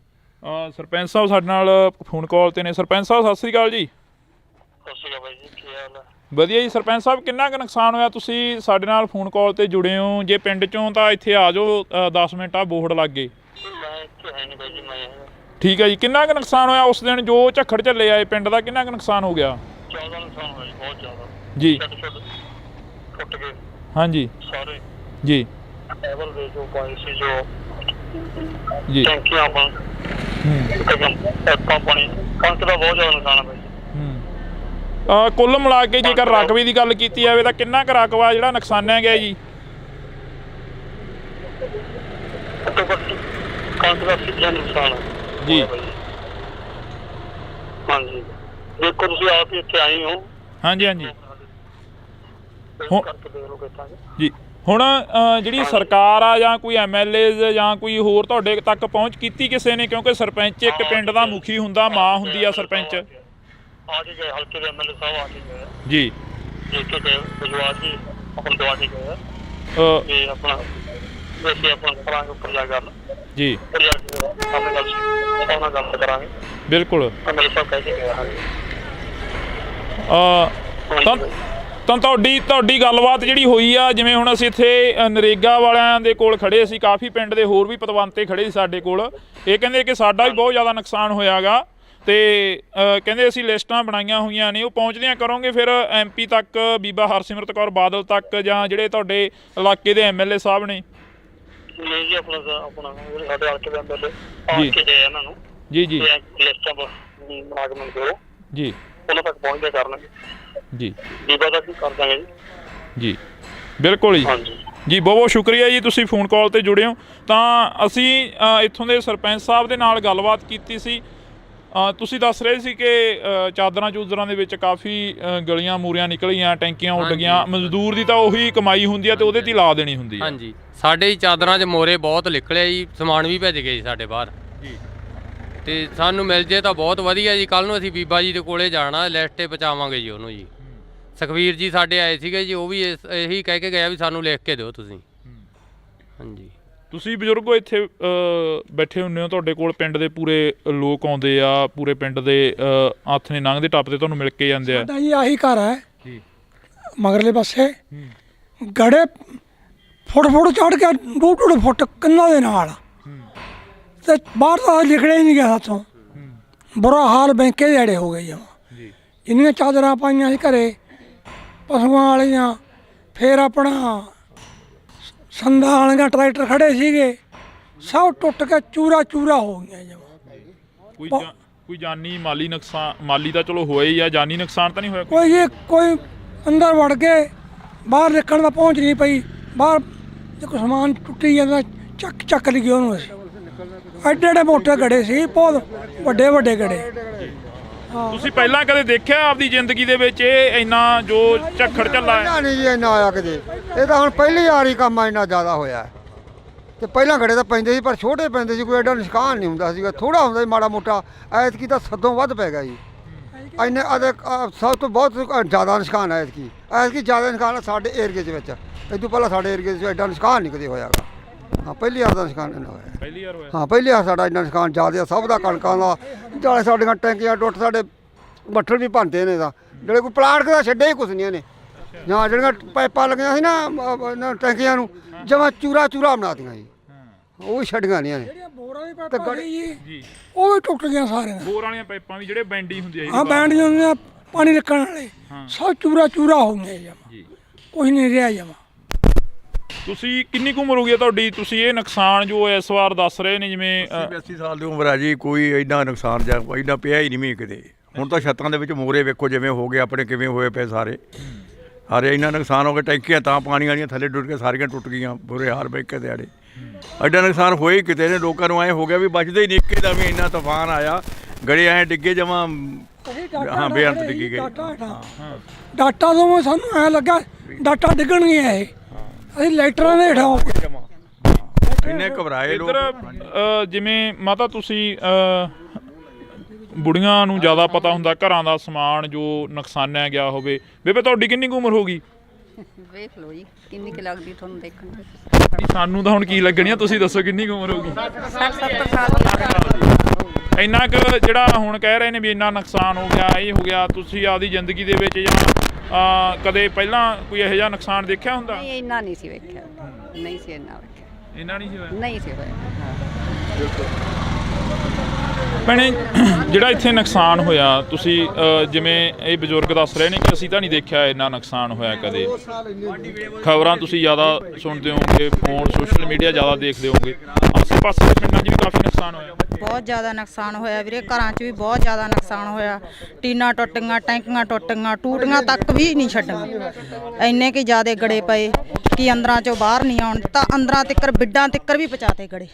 ਸਰਪੰਚ ਸਾਹਿਬ ਸਾਡੇ ਨਾਲ ਫੋਨ ਕਾਲ ਤੇ ਨੇ। ਸਰਪੰਚ ਸਾਹਿਬ ਸਤਿ ਸ਼੍ਰੀ ਅਕਾਲ ਜੀ। ਸਤਿ ਸ਼੍ਰੀ ਅਕਾਲ ਬਾਈ ਜੀ, ਕੀ ਹਾਲ ਹੈ? ਵਧੀਆ ਜੀ। ਸਰਪੰਚ ਸਾਹਿਬ ਕਿੰਨਾ ਕੁ ਨੁਕਸਾਨ ਹੋਇਆ? ਤੁਸੀਂ ਸਾਡੇ ਨਾਲ ਫੋਨ ਕਾਲ ਤੇ ਜੁੜੇ ਹੋ, ਜੇ ਪਿੰਡ ਚੋਂ ਤਾਂ ਇੱਥੇ ਆ ਜਾਓ, 10 ਮਿੰਟ ਆ ਬੋਰਡ ਲੱਗ ਗਏ। ਮੈਂ ਇੱਥੇ ਹੈ ਨਹੀਂ ਬਾਈ ਜੀ, ਮੈਂ ਠੀਕ ਹੈ ਜੀ। ਕਿੰਨਾ ਕੁ ਨੁਕਸਾਨ ਹੋਇਆ ਉਸ ਦਿਨ ਜੋ ਝੱਖੜ ਝੱਲੇ ਆਏ ਪਿੰਡ ਦਾ? ਕਿੰਨਾ ਕੁ ਨੁਕਸਾਨ ਹੋ ਗਿਆ? ਜ਼ਿਆਦਾ ਨੁਕਸਾਨ ਹੋਇਆ ਜੀ, ਬਹੁਤ ਜ਼ਿਆਦਾ ਜੀ। ਟੁੱਟ ਗਏ ਹਾਂਜੀ ਸਾਰੇ ਜੀ ਲੈਵਲ ਦੇ ਜੋ ਪਾਣੀ ਸੀ, ਜੋ ਜੀ ਟੈਂਕੀਆਂ ਪਾਣੀ, ਕਣਕ ਦਾ ਬਹੁਤ ਜ਼ਿਆਦਾ ਨੁਕਸਾਨ ਹੈ ਬਾਈ। ਕੁੱਲ ਮਿਲਾ ਕੇ ਜੇਕਰ ਰਕਬੇ ਦੀ ਗੱਲ ਕੀਤੀ ਜਾਵੇ ਤਾਂ ਕਿੰਨਾ ਕੁ ਰਕਬਾ ਜਿਹੜਾ ਨੁਕਸਾਨਿਆ ਗਿਆ ਜੀ? ਕਣਕ ਦਾ 80% ਨੁਕਸਾਨ ਹੈ ਜੀ। ਹਾਂਜੀ, ਦੇਖੋ ਤੁਸੀਂ ਆਪ ਹੀ ਇੱਥੇ ਆਏ ਹੋ। ਹਾਂਜੀ ਹਾਂਜੀ ਕਰਕੇ ਦੇਖ ਲਓ ਕਿੱਦਾਂ ਜੀ। ਹੁਣ ਜਿਹੜੀ ਸਰਕਾਰ ਆ ਜਾਂ ਕੋਈ MLA ਜਾਂ ਕੋਈ ਹੋਰ ਤੁਹਾਡੇ ਤੱਕ ਪਹੁੰਚ ਕੀਤੀ ਕਿਸੇ ਨੇ? ਕਿਉਂਕਿ ਸਰਪੰਚ ਇੱਕ ਪਿੰਡ ਦਾ ਮੁਖੀ ਹੁੰਦਾ, ਮਾਂ ਹੁੰਦੀ ਆ ਸਰਪੰਚ। ਆ ਕੇ ਗਏ, ਹਲਕੇ ਦੇ MLA ਸਾਹਿਬ ਆ ਕੇ ਗਏ ਜੀ। ਦੇਖ ਕੇ ਗਏ, ਵਿਜਵਾਰ ਜੀ ਆਪਣਾ ਦਵਾ ਕੇ ਗਏ ਤੇ ਆਪਣਾ ਵੈਸੇ ਆਪਣਾ ਕਰਾਂਗੇ ਉੱਪਰ ਜਾ ਗੱਲ ਜੀ, ਉੱਪਰ ਜਾ ਕੇ ਆਪਣੀ ਗੱਲ ਉਹਨਾਂ ਗੱਲ ਕਰਾਂਗੇ। ਬਿਲਕੁਲ। MLA ਸਾਹਿਬ ਕਹਿ ਕੇ ਗਏ। ਤਾਂ ਤੁਹਾਡੀ ਗੱਲਬਾਤ ਜਿਹੜੀ ਹੋਈ ਆ, ਜਿਵੇਂ ਹੁਣ ਅਸੀਂ ਇੱਥੇ ਨਰੇਗਾ ਵਾਲਿਆਂ ਦੇ ਕੋਲ ਖੜੇ ਸੀ, ਕਾਫੀ ਪਿੰਡ ਦੇ ਹੋਰ ਵੀ ਪਤਵੰਤੇ ਖੜੇ ਸੀ ਸਾਡੇ ਕੋਲ, ਇਹ ਕਹਿੰਦੇ ਕਿ ਸਾਡਾ ਵੀ ਬਹੁਤ ਜ਼ਿਆਦਾ ਨੁਕਸਾਨ ਹੋਇਆਗਾ ਤੇ ਕਹਿੰਦੇ ਅਸੀਂ ਲਿਸਟਾਂ ਬਣਾਈਆਂ ਹੋਈਆਂ ਨੇ, ਉਹ ਪਹੁੰਚਦਿਆਂ ਕਰੋਗੇ ਫਿਰ MP ਤੱਕ, ਬੀਬਾ ਹਰਸਿਮਰਤ ਕੌਰ ਬਾਦਲ ਤੱਕ, ਜਾਂ ਜਿਹੜੇ ਤੁਹਾਡੇ ਇਲਾਕੇ ਦੇ MLA ਸਾਹਿਬ ਨੇ? ਨਹੀਂ ਜੀ, ਆਪਣਾ ਸਾਡੇ ਹਲਕੇ ਦੇ MLA ਆ ਕੇ ਗਏ ਇਹਨਾਂ ਨੂੰ ਜੀ ਜੀ ਲਿਸਟਾਂ ਬਣਾ ਕੇ ਮੈਨੂੰ ਦਿਓ ਜੀ, ਉਹਨਾਂ ਤੱਕ ਪਹੁੰਚਦੇ ਕਰਨਗੇ ਜੀ। ਬੀਬਾ ਦਾ ਕੀ ਕਰ ਦਾਂਗੇ ਜੀ। ਜੀ ਬਿਲਕੁਲ ਜੀ। ਜੀ ਬਹੁਤ ਬਹੁਤ ਸ਼ੁਕਰੀਆ ਜੀ, ਤੁਸੀਂ ਫੋਨ ਕਾਲ ਤੇ ਜੁੜੇ ਹੋ। ਤਾਂ ਅਸੀਂ ਇੱਥੋਂ ਦੇ ਸਰਪੰਚ ਸਾਹਿਬ ਦੇ ਨਾਲ ਗੱਲਬਾਤ ਕੀਤੀ ਸੀ। ਤੁਸੀਂ ਦੱਸ ਰਹੇ ਸੀ ਕਿ ਚਾਦਰਾਂ ਚੂਦਰਾਂ ਦੇ ਵਿੱਚ ਕਾਫੀ ਗਲੀਆਂ ਮੂਰੀਆਂ ਨਿਕਲੀਆਂ, ਟੈਂਕੀਆਂ ਉੱਡ ਗਈਆਂ। ਮਜ਼ਦੂਰ ਦੀ ਤਾਂ ਉਹੀ ਕਮਾਈ ਹੁੰਦੀ ਆ ਤੇ ਉਹਦੇ 'ਤੇ ਹੀ ਲਾ ਦੇਣੀ ਹੁੰਦੀ ਆ। ਹਾਂਜੀ, ਸਾਡੇ ਚਾਦਰਾਂ 'ਚ ਮੋਰੇ ਬਹੁਤ ਨਿਕਲਿਆ ਜੀ, ਸਮਾਨ ਵੀ ਭੇਜ ਗਏ ਜੀ ਸਾਡੇ ਬਾਹਰ ਜੀ। ਤੇ ਸਾਨੂੰ ਮਿਲ ਜੇ ਤਾਂ ਬਹੁਤ ਵਧੀਆ ਜੀ। ਕੱਲ੍ਹ ਨੂੰ ਅਸੀਂ ਬੀਬਾ ਜੀ ਦੇ ਕੋਲੇ ਜਾਣਾ, ਲਿਸਟ 'ਤੇ ਪਹੁੰਚਾਵਾਂਗੇ ਜੀ ਉਹਨੂੰ ਜੀ। ਸੁਖਵੀਰ ਜੀ ਸਾਡੇ ਆਏ ਸੀਗੇ ਜੀ, ਉਹ ਵੀ ਇਹੀ ਕਹਿ ਕੇ ਗਿਆ ਵੀ ਸਾਨੂੰ ਲਿਖ ਕੇ ਦਿਓ ਤੁਸੀਂ। ਹਾਂਜੀ, ਤੁਸੀਂ ਬਜ਼ੁਰਗੋ ਇੱਥੇ ਬੈਠੇ ਹੁੰਦੇ ਹੋ, ਤੁਹਾਡੇ ਕੋਲ ਪਿੰਡ ਦੇ ਪੂਰੇ ਲੋਕ ਆਉਂਦੇ ਆ, ਪੂਰੇ ਪਿੰਡ ਦੇ ਹੱਥ ਨੇ ਲੰਘਦੇ ਟੱਪਦੇ ਤੁਹਾਨੂੰ ਮਿਲ ਕੇ ਜਾਂਦੇ ਆ। ਸਾਡਾ ਜੀ ਆਹੀ ਘਰ ਹੈ ਜੀ, ਮਗਰਲੇ ਪਾਸੇ ਗੜੇ ਫੁੱਟ ਚੜ੍ਹ ਕੇ 2-2 ਫੁੱਟ ਕੰਨਾਂ ਦੇ ਨਾਲ, ਤੇ ਬਾਹਰ ਤਾਂ ਲਿਖੜਿਆ ਹੀ ਨਹੀਂ ਗਿਆ ਸਾਥੋਂ। ਬੁਰਾ ਹਾਲ ਬੈਂਕੇ ਦੇ ਅੜੇ ਹੋ ਗਏ ਜੀ। ਇੰਨੀਆਂ ਚਾਦਰਾਂ ਪਾਈਆਂ ਸੀ ਘਰੇ ਪਸ਼ੂਆਂ ਵਾਲੀਆਂ, ਫਿਰ ਆਪਣਾ ਸੰਦਾਂ ਵਾਲੀਆਂ ਟਰੈਕਟਰ ਖੜੇ ਸੀਗੇ, ਸਭ ਟੁੱਟ ਕੇ ਚੂਰਾ ਚੂਰਾ ਹੋ ਗਈਆਂ ਜਮਾਂ। ਕੋਈ ਜਾਨੀ ਮਾਲੀ ਨੁਕਸਾਨ? ਮਾਲੀ ਤਾਂ ਚਲੋ ਹੋਇਆ ਹੀ ਆ, ਜਾਨੀ ਨੁਕਸਾਨ ਤਾਂ ਨਹੀਂ ਹੋਇਆ ਕੋਈ ਜੀ? ਕੋਈ ਅੰਦਰ ਵੜ ਗਏ, ਬਾਹਰ ਨਿਕਲਣ ਦਾ ਪਹੁੰਚ ਨਹੀਂ ਪਈ। ਬਾਹਰ ਜੇ ਕੋਈ ਸਮਾਨ ਟੁੱਟੀ ਜਾਂਦਾ ਚੱਕ ਲਈ ਉਹਨੂੰ। ਅਸੀਂ ਐਡੇ ਮੋਟੇ ਗੜੇ ਸੀ, ਬਹੁਤ ਵੱਡੇ ਗੜੇ। ਤੁਸੀਂ ਪਹਿਲਾਂ ਕਦੇ ਦੇਖਿਆ ਆਪਦੀ ਜ਼ਿੰਦਗੀ ਦੇ ਵਿੱਚ ਇਹ ਇੰਨਾ ਜੋ ਝੱਖੜ ਝੱਲਾ ਹੈ? ਨਹੀਂ ਜੀ, ਇੰਨਾ ਆਇਆ ਕਿਤੇ। ਇਹ ਤਾਂ ਹੁਣ ਪਹਿਲੀ ਵਾਰੀ ਕੰਮ ਇੰਨਾ ਜ਼ਿਆਦਾ ਹੋਇਆ ਤੇ ਪਹਿਲਾਂ ਗੜੇ ਤਾਂ ਪੈਂਦੇ ਸੀ, ਪਰ ਛੋਟੇ ਪੈਂਦੇ ਸੀ, ਕੋਈ ਐਡਾ ਨੁਕਸਾਨ ਨਹੀਂ ਹੁੰਦਾ ਸੀਗਾ, ਥੋੜਾ ਹੁੰਦਾ ਸੀ ਮਾੜਾ ਮੋਟਾ। ਐਤਕੀ ਤਾਂ ਸਦੋਂ ਵੱਧ ਪੈ ਗਿਆ ਜੀ। ਇੰਨੇ ਸਭ ਤੋਂ ਬਹੁਤ ਜ਼ਿਆਦਾ ਨੁਕਸਾਨ ਹੈ ਐਤਕੀ ਜ਼ਿਆਦਾ ਨੁਕਸਾਨ ਸਾਡੇ ਏਰੀਏ ਦੇ ਵਿੱਚ। ਇਹ ਤੋਂ ਪਹਿਲਾਂ ਸਾਡੇ ਏਰੀਏ 'ਚ ਐਡਾ ਨੁਕਸਾਨ ਨਹੀਂ ਕਦੇ ਹੋਇਆਗਾ। ਹਾਂ, ਪਹਿਲੀ ਵਾਰ ਦਾ ਨੁਕਸਾਨ ਇੰਨਾ ਹੋਇਆ। ਪਹਿਲੀ ਵਾਰ ਹੋਇਆ? ਹਾਂ, ਪਹਿਲੀ ਵਾਰ ਸਾਡਾ ਇੰਨਾ ਨੁਕਸਾਨ ਜ਼ਿਆਦਾ ਸਭ ਦਾ, ਕਣਕਾਂ ਦਾ, ਨਾਲੇ ਸਾਡੀਆਂ ਟੈਂਕੀਆਂ ਟੁੱਟ, ਸਾਡੇ ਬੱਠਲ ਵੀ ਭੰਨਦੇ ਨੇ ਤਾਂ, ਜਿਹੜੇ ਕੋਈ ਪਲਾਂਟ ਦਾ ਛੱਡੇ ਹੀ ਕੁਛ ਨਹੀਂ ਇਹਨੇ। ਜਾਂ ਜਿਹੜੀਆਂ ਪਾਈਪਾਂ ਲੱਗੀਆਂ ਸੀ ਨਾ ਟੈਂਕੀਆਂ ਨੂੰ, ਜਮਾਂ ਚੂਰਾ ਬਣਾ ਦਿੱਤੀਆਂ ਜੀ। ਉਹ ਵੀ ਛੱਡੀਆਂ ਨਹੀਂ ਨੇ। ਜਿਹੜੀਆਂ ਬੋਰਾਂ ਦੀ ਪਾਈਪਾਂ ਸੀ ਜੀ ਉਹ ਵੀ ਟੁੱਟ ਗਈਆਂ ਸਾਰੀਆਂ। ਬੋਰ ਵਾਲੀਆਂ ਪਾਈਪਾਂ ਵੀ ਜਿਹੜੇ ਬੈਂਡੀ ਹੁੰਦੀ ਆ ਹਾਂ ਬੈਂਡ ਦੀਆਂ ਪਾਣੀ ਰੱਖਣ ਵਾਲੇ ਸਭ ਚੂਰਾ ਹੋ ਗਏ ਜਮਾ, ਕੁਝ ਨਹੀਂ ਰਿਹਾ ਜਮਾ। ਤੁਸੀਂ ਕਿੰਨੀ ਕੁ ਉਮਰ ਹੋ ਗਈ ਆ ਤੁਹਾਡੀ? ਤੁਸੀਂ ਇਹ ਨੁਕਸਾਨ ਜੋ ਇਸ ਵਾਰ ਦੱਸ ਰਹੇ ਨੇ ਜਿਵੇਂ 80 ਸਾਲ ਦੀ ਉਮਰ ਆ ਜੀ, ਕੋਈ ਇੰਨਾ ਨੁਕਸਾਨ ਜਾਂ ਇੰਨਾ ਪਿਆ ਹੀ ਨਹੀਂ ਮੀਂਹ ਕਿਤੇ। ਹੁਣ ਤਾਂ ਛੱਤਾਂ ਦੇ ਵਿੱਚ ਮੋਰੇ ਵੇਖੋ ਜਿਵੇਂ ਹੋ ਗਏ ਆਪਣੇ, ਕਿਵੇਂ ਹੋਏ ਪਏ ਸਾਰੇ ਇੰਨਾ ਨੁਕਸਾਨ ਹੋ ਗਿਆ। ਟੈਂਕੀਆਂ ਤਾਂ ਪਾਣੀ ਵਾਲੀਆਂ ਥੱਲੇ ਟੁੱਟ ਕੇ ਸਾਰੀਆਂ ਟੁੱਟ ਗਈਆਂ, ਬੁਰੇ ਹਾਲ ਬੈਕੇ ਦਿਹਾੜੇ। ਐਡਾ ਨੁਕਸਾਨ ਹੋਇਆ ਹੀ ਕਿਤੇ ਨੇ, ਲੋਕਾਂ ਨੂੰ ਐਂ ਹੋ ਗਿਆ ਵੀ ਬਚਦੇ ਹੀ ਨਹੀਂ। ਇੱਕੇ ਦਾ ਵੀ ਇੰਨਾ ਤੂਫਾਨ ਆਇਆ, ਗੜੇ ਐਂ ਡਿੱਗੇ ਜਮਾਂ, ਹਾਂ ਬੇਅੰਤ ਡਿੱਗੀ ਗਈ। ਡਾਟਾ ਤੋਂ ਸਾਨੂੰ ਐਂ ਲੱਗਾ ਡਾਟਾ ਡਿੱਗਣਗੇ ਇਹ, ਅਸੀਂ ਲਾਈਟਰਾਂ ਦੇ ਹੇਠਾਂ ਇੰਨੇ ਘਬਰਾਏ ਲੋਕ। ਇੱਧਰ ਜਿਵੇਂ ਮਾਤਾ ਤੁਸੀਂ ਬੁੜੀਆਂ ਨੂੰ ਜ਼ਿਆਦਾ ਪਤਾ ਹੁੰਦਾ ਘਰਾਂ ਦਾ ਸਮਾਨ ਜੋ ਨੁਕਸਾਨਿਆ ਗਿਆ ਹੋਵੇ। ਬੇਬੇ ਤੁਹਾਡੀ ਕਿੰਨੀ ਕੁ ਉਮਰ ਹੋ ਗਈ? ਵੇਖ ਲਓ ਜੀ ਕਿੰਨੀ ਕੁ ਲੱਗਦੀ ਤੁਹਾਨੂੰ ਦੇਖਣ ਨੂੰ। ਸਾਨੂੰ ਤਾਂ ਹੁਣ ਕੀ ਲੱਗਣੀ ਆ, ਤੁਸੀਂ ਦੱਸੋ ਕਿੰਨੀ ਕੁ ਉਮਰ ਹੋ ਗਈ? 60-70 ਸਾਲ। ਇੰਨਾ ਕੁ ਜਿਹੜਾ ਹੁਣ ਕਹਿ ਰਹੇ ਨੇ ਵੀ ਇੰਨਾ ਨੁਕਸਾਨ ਹੋ ਗਿਆ, ਇਹ ਹੋ ਗਿਆ, ਤੁਸੀਂ ਆਪਦੀ ਜ਼ਿੰਦਗੀ ਦੇ ਵਿੱਚ ਜਾਂ ਕਦੇ ਪਹਿਲਾਂ ਕੋਈ ਇਹੋ ਜਿਹਾ ਨੁਕਸਾਨ ਦੇਖਿਆ ਹੁੰਦਾ? ਨਹੀਂ ਇੰਨਾ ਨਹੀਂ ਸੀ ਵੇਖਿਆ, ਨਹੀਂ ਸੀ ਇੰਨਾ ਵੇਖਿਆ, ਇੰਨਾ ਨਹੀਂ ਸੀ ਹੋਇਆ? ਨਹੀਂ ਸੀ ਹੋਇਆ। ਭੈਣੇ ਜਿਹੜਾ ਇੱਥੇ ਨੁਕਸਾਨ ਹੋਇਆ, ਤੁਸੀਂ ਜਿਵੇਂ ਇਹ ਬਜ਼ੁਰਗ ਦੱਸ ਰਹੇ ਨੇ ਕਿ ਅਸੀਂ ਤਾਂ ਨਹੀਂ ਦੇਖਿਆ ਇੰਨਾ ਨੁਕਸਾਨ ਹੋਇਆ ਕਦੇ। ਖਬਰਾਂ ਤੁਸੀਂ ਜ਼ਿਆਦਾ ਸੁਣਦੇ ਹੋਵੋਗੇ, ਫੋਨ ਸੋਸ਼ਲ ਮੀਡੀਆ ਜ਼ਿਆਦਾ ਦੇਖਦੇ ਹੋਵੋਗੇ। ਆਸੇ ਪਾਸੇ ਦੇ ਪਿੰਡਾਂ 'ਚ ਵੀ ਕਾਫੀ ਨੁਕਸਾਨ ਹੋਇਆ। ਬਹੁਤ ਜ਼ਿਆਦਾ ਨੁਕਸਾਨ ਹੋਇਆ ਵੀਰੇ, ਘਰਾਂ 'ਚ ਵੀ ਬਹੁਤ ਜ਼ਿਆਦਾ ਨੁਕਸਾਨ ਹੋਇਆ। ਟੀਨਾਂ ਟੁੱਟ ਗਈਆਂ, ਟੈਂਕੀਆਂ ਟੁੱਟ ਗਈਆਂ, ਟੂਟੀਆਂ ਤੱਕ ਵੀ ਨਹੀਂ ਛੱਡੀਆਂ। ਇੰਨੇ ਕਿ ਜ਼ਿਆਦਾ ਗੜੇ ਪਏ ਕਿ ਅੰਦਰਾਂ 'ਚੋਂ ਬਾਹਰ ਨਹੀਂ ਆਉਣ ਦਿੱਤਾ। ਅੰਦਰਾਂ ਤਿੱਕਰ ਬਿੱਡਾਂ ਤਿੱਕਰ ਵੀ ਪਹੁੰਚਾਤੇ ਗੜੇ,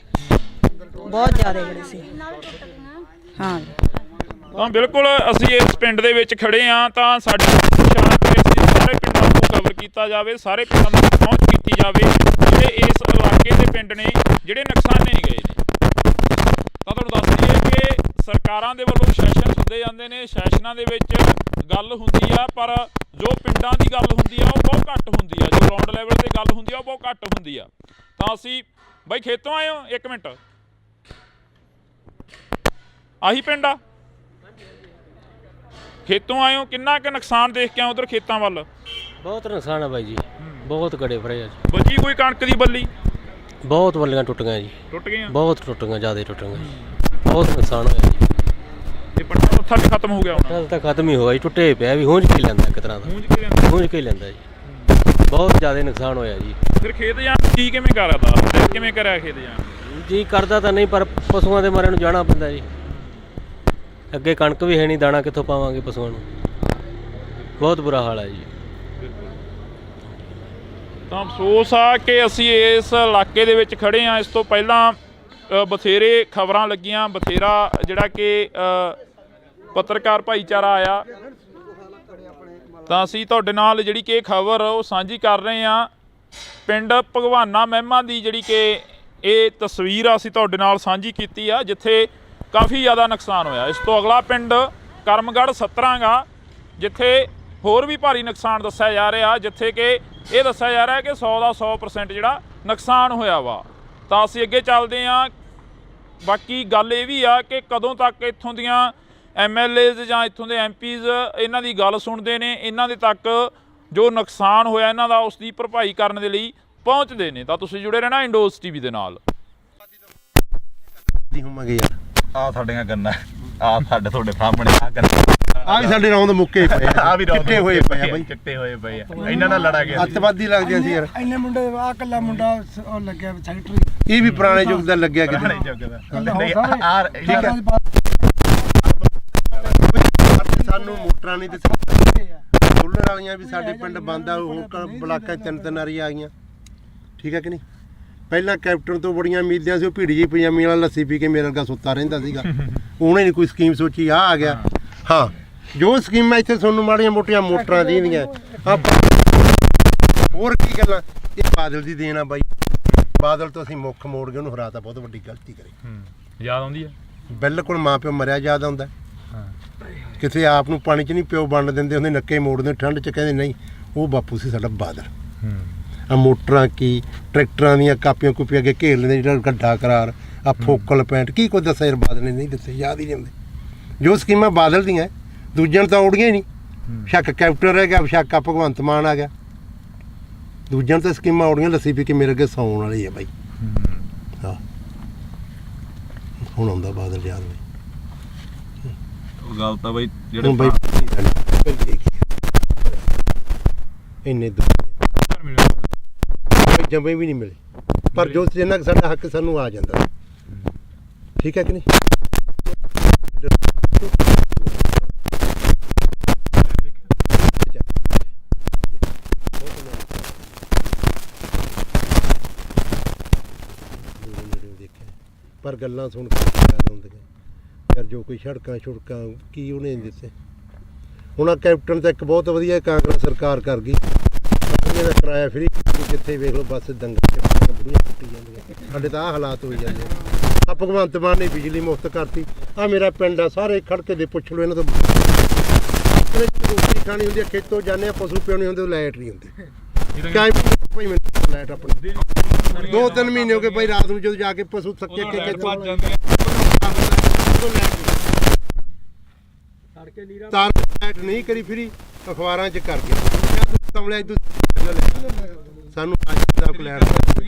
ਬਹੁਤ ਜ਼ਿਆਦਾ ਗੜੇ ਸੀ। ਹਾਂ ਤਾਂ ਬਿਲਕੁਲ ਅਸੀਂ ਇਸ ਪਿੰਡ ਦੇ ਵਿੱਚ ਖੜੇ ਹਾਂ, ਤਾਂ ਸਾਡੀ ਪਛਾਣ ਕੇ ਅਸੀਂ ਸਾਰੇ ਪਿੰਡਾਂ ਨੂੰ ਕਵਰ ਕੀਤਾ ਜਾਵੇ, ਸਾਰੇ ਪਿੰਡਾਂ ਤੱਕ ਪਹੁੰਚ ਕੀਤੀ ਜਾਵੇ ਜਿਹੜੇ ਇਸ ਇਲਾਕੇ ਦੇ ਪਿੰਡ ਨੇ ਜਿਹੜੇ ਨੁਕਸਾਨੇ ਗਏ ਨੇ। ਤਾਂ ਤੁਹਾਨੂੰ ਦੱਸ ਦਈਏ ਕਿ ਸਰਕਾਰਾਂ ਦੇ ਵੱਲੋਂ ਸੈਸ਼ਨ ਸੱਦੇ ਜਾਂਦੇ ਨੇ, ਸੈਸ਼ਨਾਂ ਦੇ ਵਿੱਚ ਗੱਲ ਹੁੰਦੀ ਆ, ਪਰ ਜੋ ਪਿੰਡਾਂ ਦੀ ਗੱਲ ਹੁੰਦੀ ਆ ਉਹ ਬਹੁਤ ਘੱਟ ਹੁੰਦੀ ਆ, ਜੋ ਗਰਾਊਂਡ ਲੈਵਲ ਤੇ ਗੱਲ ਹੁੰਦੀ ਆ ਉਹ ਬਹੁਤ ਘੱਟ ਹੁੰਦੀ ਆ। ਤਾਂ ਅਸੀਂ ਬਾਈ ਖੇਤੋਂ ਆਏ ਹੋ? ਇੱਕ ਮਿੰਟ, ਆਹੀ ਪਿੰਡ ਆ? ਖੇਤੋਂ ਆਏ ਹੋ, ਕਿੰਨਾ ਕੁ ਨੁਕਸਾਨ ਦੇਖ ਕੇ ਆਏ ਉਧਰ ਖੇਤਾਂ ਵੱਲ? ਬਹੁਤ ਨੁਕਸਾਨ ਆ ਬਾਈ ਜੀ, ਬਹੁਤ ਗੜੇ ਫਰੇ ਆ ਜੀ। ਬਚੀ ਕੋਈ ਕਣਕ ਦੀ ਬੱਲੀ? ਬਹੁਤ ਬੱਲੀਆਂ ਟੁੱਟ ਗਈਆਂ ਜੀ, ਟੁੱਟ ਗਈਆਂ, ਬਹੁਤ ਟੁੱਟ ਗਈਆਂ, ਜ਼ਿਆਦਾ ਟੁੱਟ ਗਈਆਂ ਜੀ। ਬਹੁਤ ਨੁਕਸਾਨ ਹੋਇਆ ਜੀ। ਇਹ ਪੱਟਾ ਪੱਥਰ ਵੀ ਖਤਮ ਹੋ ਗਿਆ ਹੁਣ? ਤਾਂ ਖਤਮ ਹੀ ਹੋਇਆ ਜੀ, ਟੁੱਟੇ ਪਿਆ ਵੀ ਹੂੰਝ ਕੇ ਲੈਂਦਾ ਇੱਕ ਤਰ੍ਹਾਂ ਦਾ, ਹੂੰਝ ਕੇ ਲੈਂਦਾ ਜੀ। ਬਹੁਤ ਜ਼ਿਆਦਾ ਨੁਕਸਾਨ ਹੋਇਆ ਜੀ। ਫਿਰ ਖੇਤ ਜਾਣ ਕੀ ਕਿਵੇਂ ਕਰਦਾ, ਕਿਵੇਂ ਕਰਿਆ ਖੇਤ ਜਾਣ? ਜੀ ਕਰਦਾ ਤਾਂ ਨਹੀਂ, ਪਰ ਪਸ਼ੂਆਂ ਦੇ ਮਾਰੇ ਨੂੰ ਜਾਣਾ ਪੈਂਦਾ ਜੀ। ਅੱਗੇ ਕਣਕ ਵੀ ਹੈ ਨਹੀਂ, ਦਾਣਾ ਕਿੱਥੋਂ ਪਾਵਾਂਗੇ ਪਸ਼ੂਆਂ ਨੂੰ। ਬਹੁਤ ਬੁਰਾ ਹਾਲ ਹੈ ਜੀ। ਤਾਂ ਅਫਸੋਸ ਆ ਕਿ ਅਸੀਂ ਇਸ ਇਲਾਕੇ ਦੇ ਵਿੱਚ ਖੜੇ ਹਾਂ। ਇਸ ਤੋਂ ਪਹਿਲਾਂ ਬਥੇਰੇ ਖਬਰਾਂ ਲੱਗੀਆਂ, ਬਥੇਰਾ ਜਿਹੜਾ ਕਿ ਪੱਤਰਕਾਰ ਭਾਈਚਾਰਾ ਆਇਆ, ਤਾਂ ਅਸੀਂ ਤੁਹਾਡੇ ਨਾਲ ਜਿਹੜੀ ਕਿ ਖਬਰ ਉਹ ਸਾਂਝੀ ਕਰ ਰਹੇ ਹਾਂ। ਪਿੰਡ ਭਗਵਾਨਾ ਮਹਿਮਾ ਦੀ ਜਿਹੜੀ ਕਿ ਇਹ ਤਸਵੀਰ ਆ ਅਸੀਂ ਤੁਹਾਡੇ ਨਾਲ ਸਾਂਝੀ ਕੀਤੀ ਆ, ਜਿੱਥੇ ਕਾਫੀ ਜ਼ਿਆਦਾ ਨੁਕਸਾਨ ਹੋਇਆ। ਇਸ ਤੋਂ ਅਗਲਾ ਪਿੰਡ ਕਰਮਗੜ੍ਹ ਸਤਰਾਂਗਾ, ਜਿੱਥੇ ਹੋਰ ਵੀ ਭਾਰੀ ਨੁਕਸਾਨ ਦੱਸਿਆ ਜਾ ਰਿਹਾ, ਜਿੱਥੇ ਕਿ ਇਹ ਦੱਸਿਆ ਜਾ ਰਿਹਾ ਕਿ 100 ਦਾ 100% ਜਿਹੜਾ ਨੁਕਸਾਨ ਹੋਇਆ ਵਾ। ਤਾਂ ਅਸੀਂ ਅੱਗੇ ਚੱਲਦੇ ਹਾਂ। ਬਾਕੀ ਗੱਲ ਇਹ ਵੀ ਆ ਕਿ ਕਦੋਂ ਤੱਕ ਇੱਥੋਂ ਦੀਆਂ MLAs ਜਾਂ ਇੱਥੋਂ ਦੇ MPs ਇਹਨਾਂ ਦੀ ਗੱਲ ਸੁਣਦੇ ਨੇ, ਇਹਨਾਂ ਦੇ ਤੱਕ ਜੋ ਨੁਕਸਾਨ ਹੋਇਆ ਇਹਨਾਂ ਦਾ ਉਸ ਦੀ ਭਰਪਾਈ ਕਰਨ ਦੇ ਲਈ ਪਹੁੰਚਦੇ ਨੇ। ਤਾਂ ਤੁਸੀਂ ਜੁੜੇ ਰਹਿਣਾ ਇੰਡੋਜ਼ TV ਦੇ ਨਾਲ। ਆ ਸਾਡੀਆਂ ਗੰਨਾਂ, ਆ ਸਾਡੇ ਤੁਹਾਡੇ ਸਾਹਮਣੇ ਆ ਗੰਨਾਂ, ਆ ਵੀ ਸਾਡੇ ਰੌਂਦ ਮੁੱਕੇ ਪਏ ਆ, ਆ ਵੀ ਚਿੱਟੇ ਹੋਏ ਪਏ ਆ ਬਾਈ, ਚਿੱਟੇ ਹੋਏ ਪਏ ਆ। ਇਹਨਾਂ ਨਾਲ ਲੜਾ ਗਿਆ ਅੱਤਵਾਦੀ ਲੱਗਦੇ ਸੀ ਯਾਰ। ਇੰਨੇ ਮੁੰਡੇ ਆ ਕੱਲਾ ਮੁੰਡਾ ਉਹ ਲੱਗਿਆ ਸੈਕਟਰੀ, ਇਹ ਵੀ ਪੁਰਾਣੇ ਯੁੱਗ ਦਾ ਲੱਗਿਆ ਕਿਤੇ। ਸਾਨੂੰ ਮੋਟਰਾਂ ਨਹੀਂ ਦਿੱਤੀਆਂ, ਸੋਲਰ ਵਾਲੀਆਂ ਵੀ ਸਾਡੇ ਪਿੰਡ ਬੰਦ ਆ, ਹੁਣ ਬਲਾਕਾਂ 3 ਵਾਰੀ ਆ ਗਈਆਂ। ਠੀਕ ਹੈ ਕਿ ਨਹੀਂ? ਪਹਿਲਾਂ ਕੈਪਟਨ ਤੋਂ ਬੜੀਆਂ ਉਮੀਦਾਂ ਸੀ, ਉਹ ਭੀੜੀ ਜਿਹੀ ਪਜਾਮੀ ਵਾਲਾ ਲੱਸੀ ਪੀ ਕੇ ਮੇਰੇ ਵਰਗਾ ਸੁੱਤਾ ਰਹਿੰਦਾ ਸੀਗਾ। ਉਹਨੇ ਨਹੀਂ ਕੋਈ ਸਕੀਮ ਸੋਚੀ, ਆ ਗਿਆ। ਹਾਂ, ਜੋ ਸਕੀਮਾਂ ਇੱਥੇ ਤੁਹਾਨੂੰ ਮਾੜੀਆਂ ਮੋਟੀਆਂ ਮੋਟਰਾਂ ਦੀਆਂ ਹੋਰ ਕੀ ਗੱਲਾਂ, ਇਹ ਬਾਦਲ ਦੀ ਦੇਣ ਆ ਬਾਈ। ਬਾਦਲ ਤੋਂ ਅਸੀਂ ਮੁੱਖ ਮੋੜ ਕੇ ਉਹਨੂੰ ਹਰਾਤਾ, ਬਹੁਤ ਵੱਡੀ ਗਲਤੀ ਕਰੀ। ਯਾਦ ਆਉਂਦੀ ਆ? ਬਿਲਕੁਲ ਮਾਂ ਪਿਓ ਮਰਿਆ ਯਾਦ ਆਉਂਦਾ। ਕਿਸੇ ਆਪ ਨੂੰ ਪਾਣੀ 'ਚ ਨਹੀਂ ਪਿਓ ਵੰਡ ਦਿੰਦੇ, ਉਹਦੇ ਨੱਕੇ ਮੋੜਦੇ ਠੰਡ 'ਚ, ਕਹਿੰਦੇ ਨਹੀਂ ਉਹ ਬਾਪੂ ਸੀ ਸਾਡਾ ਬਾਦਲ। ਆ ਮੋਟਰਾਂ ਕੀ ਟਰੈਕਟਰਾਂ ਦੀਆਂ ਕਾਪੀਆਂ ਕੂਪੀਆਂ ਅੱਗੇ ਘੇਰ ਲੈਂਦੇ, ਜਿਹੜਾ ਗੱਡਾ ਕਰਾਰ, ਆ ਫੋਕਲ ਪੈਂਟ, ਕੀ ਕੁਝ ਦੱਸਿਆ ਯਾਰ ਬਾਦਲ ਨੇ ਨਹੀਂ ਦੱਸੇ, ਯਾਦ ਹੀ ਨਹੀਂ ਆਉਂਦੇ। ਜੋ ਸਕੀਮਾਂ ਬਾਦਲ ਦੀਆਂ ਦੂਜਿਆਂ ਨੂੰ ਤਾਂ ਔੜੀਆਂ ਹੀ ਨਹੀਂ। ਸ਼ੱਕ ਕੈਪਟਨ ਰਹਿ ਗਿਆ, ਸ਼ੱਕ ਆ ਭਗਵੰਤ ਮਾਨ ਆ ਗਿਆ। ਦੂਜਿਆਂ ਨੂੰ ਤਾਂ ਸਕੀਮਾਂ ਔੜੀਆਂ, ਲੱਸੀ ਪੀ ਕੇ ਮੇਰੇ ਅੱਗੇ ਸੌਣ ਵਾਲੀ ਆ ਬਾਈ। ਹਾਂ, ਹੁਣ ਆਉਂਦਾ ਬਾਦਲ ਯਾਦ ਵੀ ਉਹ ਗੱਲ ਤਾਂ ਬਈ ਹੁਣ ਬਈ ਇੰਨੇ ਜੰਮੇ ਵੀ ਨਹੀਂ ਮਿਲੇ ਪਰ ਜੋ ਜਿੰਨਾ ਕੁ ਸਾਡਾ ਹੱਕ ਸਾਨੂੰ ਆ ਜਾਂਦਾ ਠੀਕ ਹੈ ਕਿ ਨਹੀਂ ਪਰ ਗੱਲਾਂ ਸੁਣ ਕੇ ਯਾਦ ਆਉਂਦੀਆਂ ਯਾਰ ਜੋ ਕੋਈ ਸੜਕਾਂ ਛੁੜਕਾਂ ਕੀ ਉਹਨੇ ਦਿੱਤੇ ਹੁਣ ਆਹ ਕੈਪਟਨ ਤਾਂ ਇੱਕ ਬਹੁਤ ਵਧੀਆ ਕਾਂਗਰਸ ਸਰਕਾਰ ਕਰ ਗਈ ਇਹਦਾ ਕਿਰਾਇਆ ਫਰੀ ਜਿੱਥੇ ਵੇਖ ਲਓ ਬੱਸ ਦੰਗਲ ਬੁੜੀਆਂ ਕੁੱਟੀ ਜਾਂਦੀਆਂ ਸਾਡੇ ਤਾਂ ਆਹ ਹਾਲਾਤ ਹੋਈ ਜਾਂਦੇ ਆ ਭਗਵੰਤ ਮਾਨ ਨੇ ਬਿਜਲੀ ਮੁਫਤ ਕਰਤੀ ਆ ਮੇਰਾ ਪਿੰਡ ਆ ਸਾਰੇ ਖੜਕੇ ਦੇ ਪੁੱਛ ਲਓ ਇਹਨਾਂ ਤੋਂ ਰੋਟੀ ਖਾਣੀ ਹੁੰਦੀ ਆ ਖੇਤੋਂ ਜਾਂਦੇ ਆ ਪਸ਼ੂ ਪਿਉਣੇ ਹੁੰਦੇ ਲਾਈਟ ਨਹੀਂ ਹੁੰਦੀ ਕਿਆ ਭਾਈ ਮੈਨੂੰ ਲਾਈਟ ਆਪਣੀ 2-3 ਮਹੀਨੇ ਹੋ ਗਏ ਭਾਈ ਰਾਤ ਨੂੰ ਜਦੋਂ ਜਾ ਕੇ ਪਸ਼ੂ ਥੱਕੇ ਕੇ ਤਾਰ ਲਾਈਟ ਨਹੀਂ ਕਰੀ ਫਰੀ ਅਖਬਾਰਾਂ 'ਚ ਕਰ ਗਿਆ ਕਮਲਿਆ ਸਾਨੂੰ ਅੱਜ ਦਾ ਲੈਟ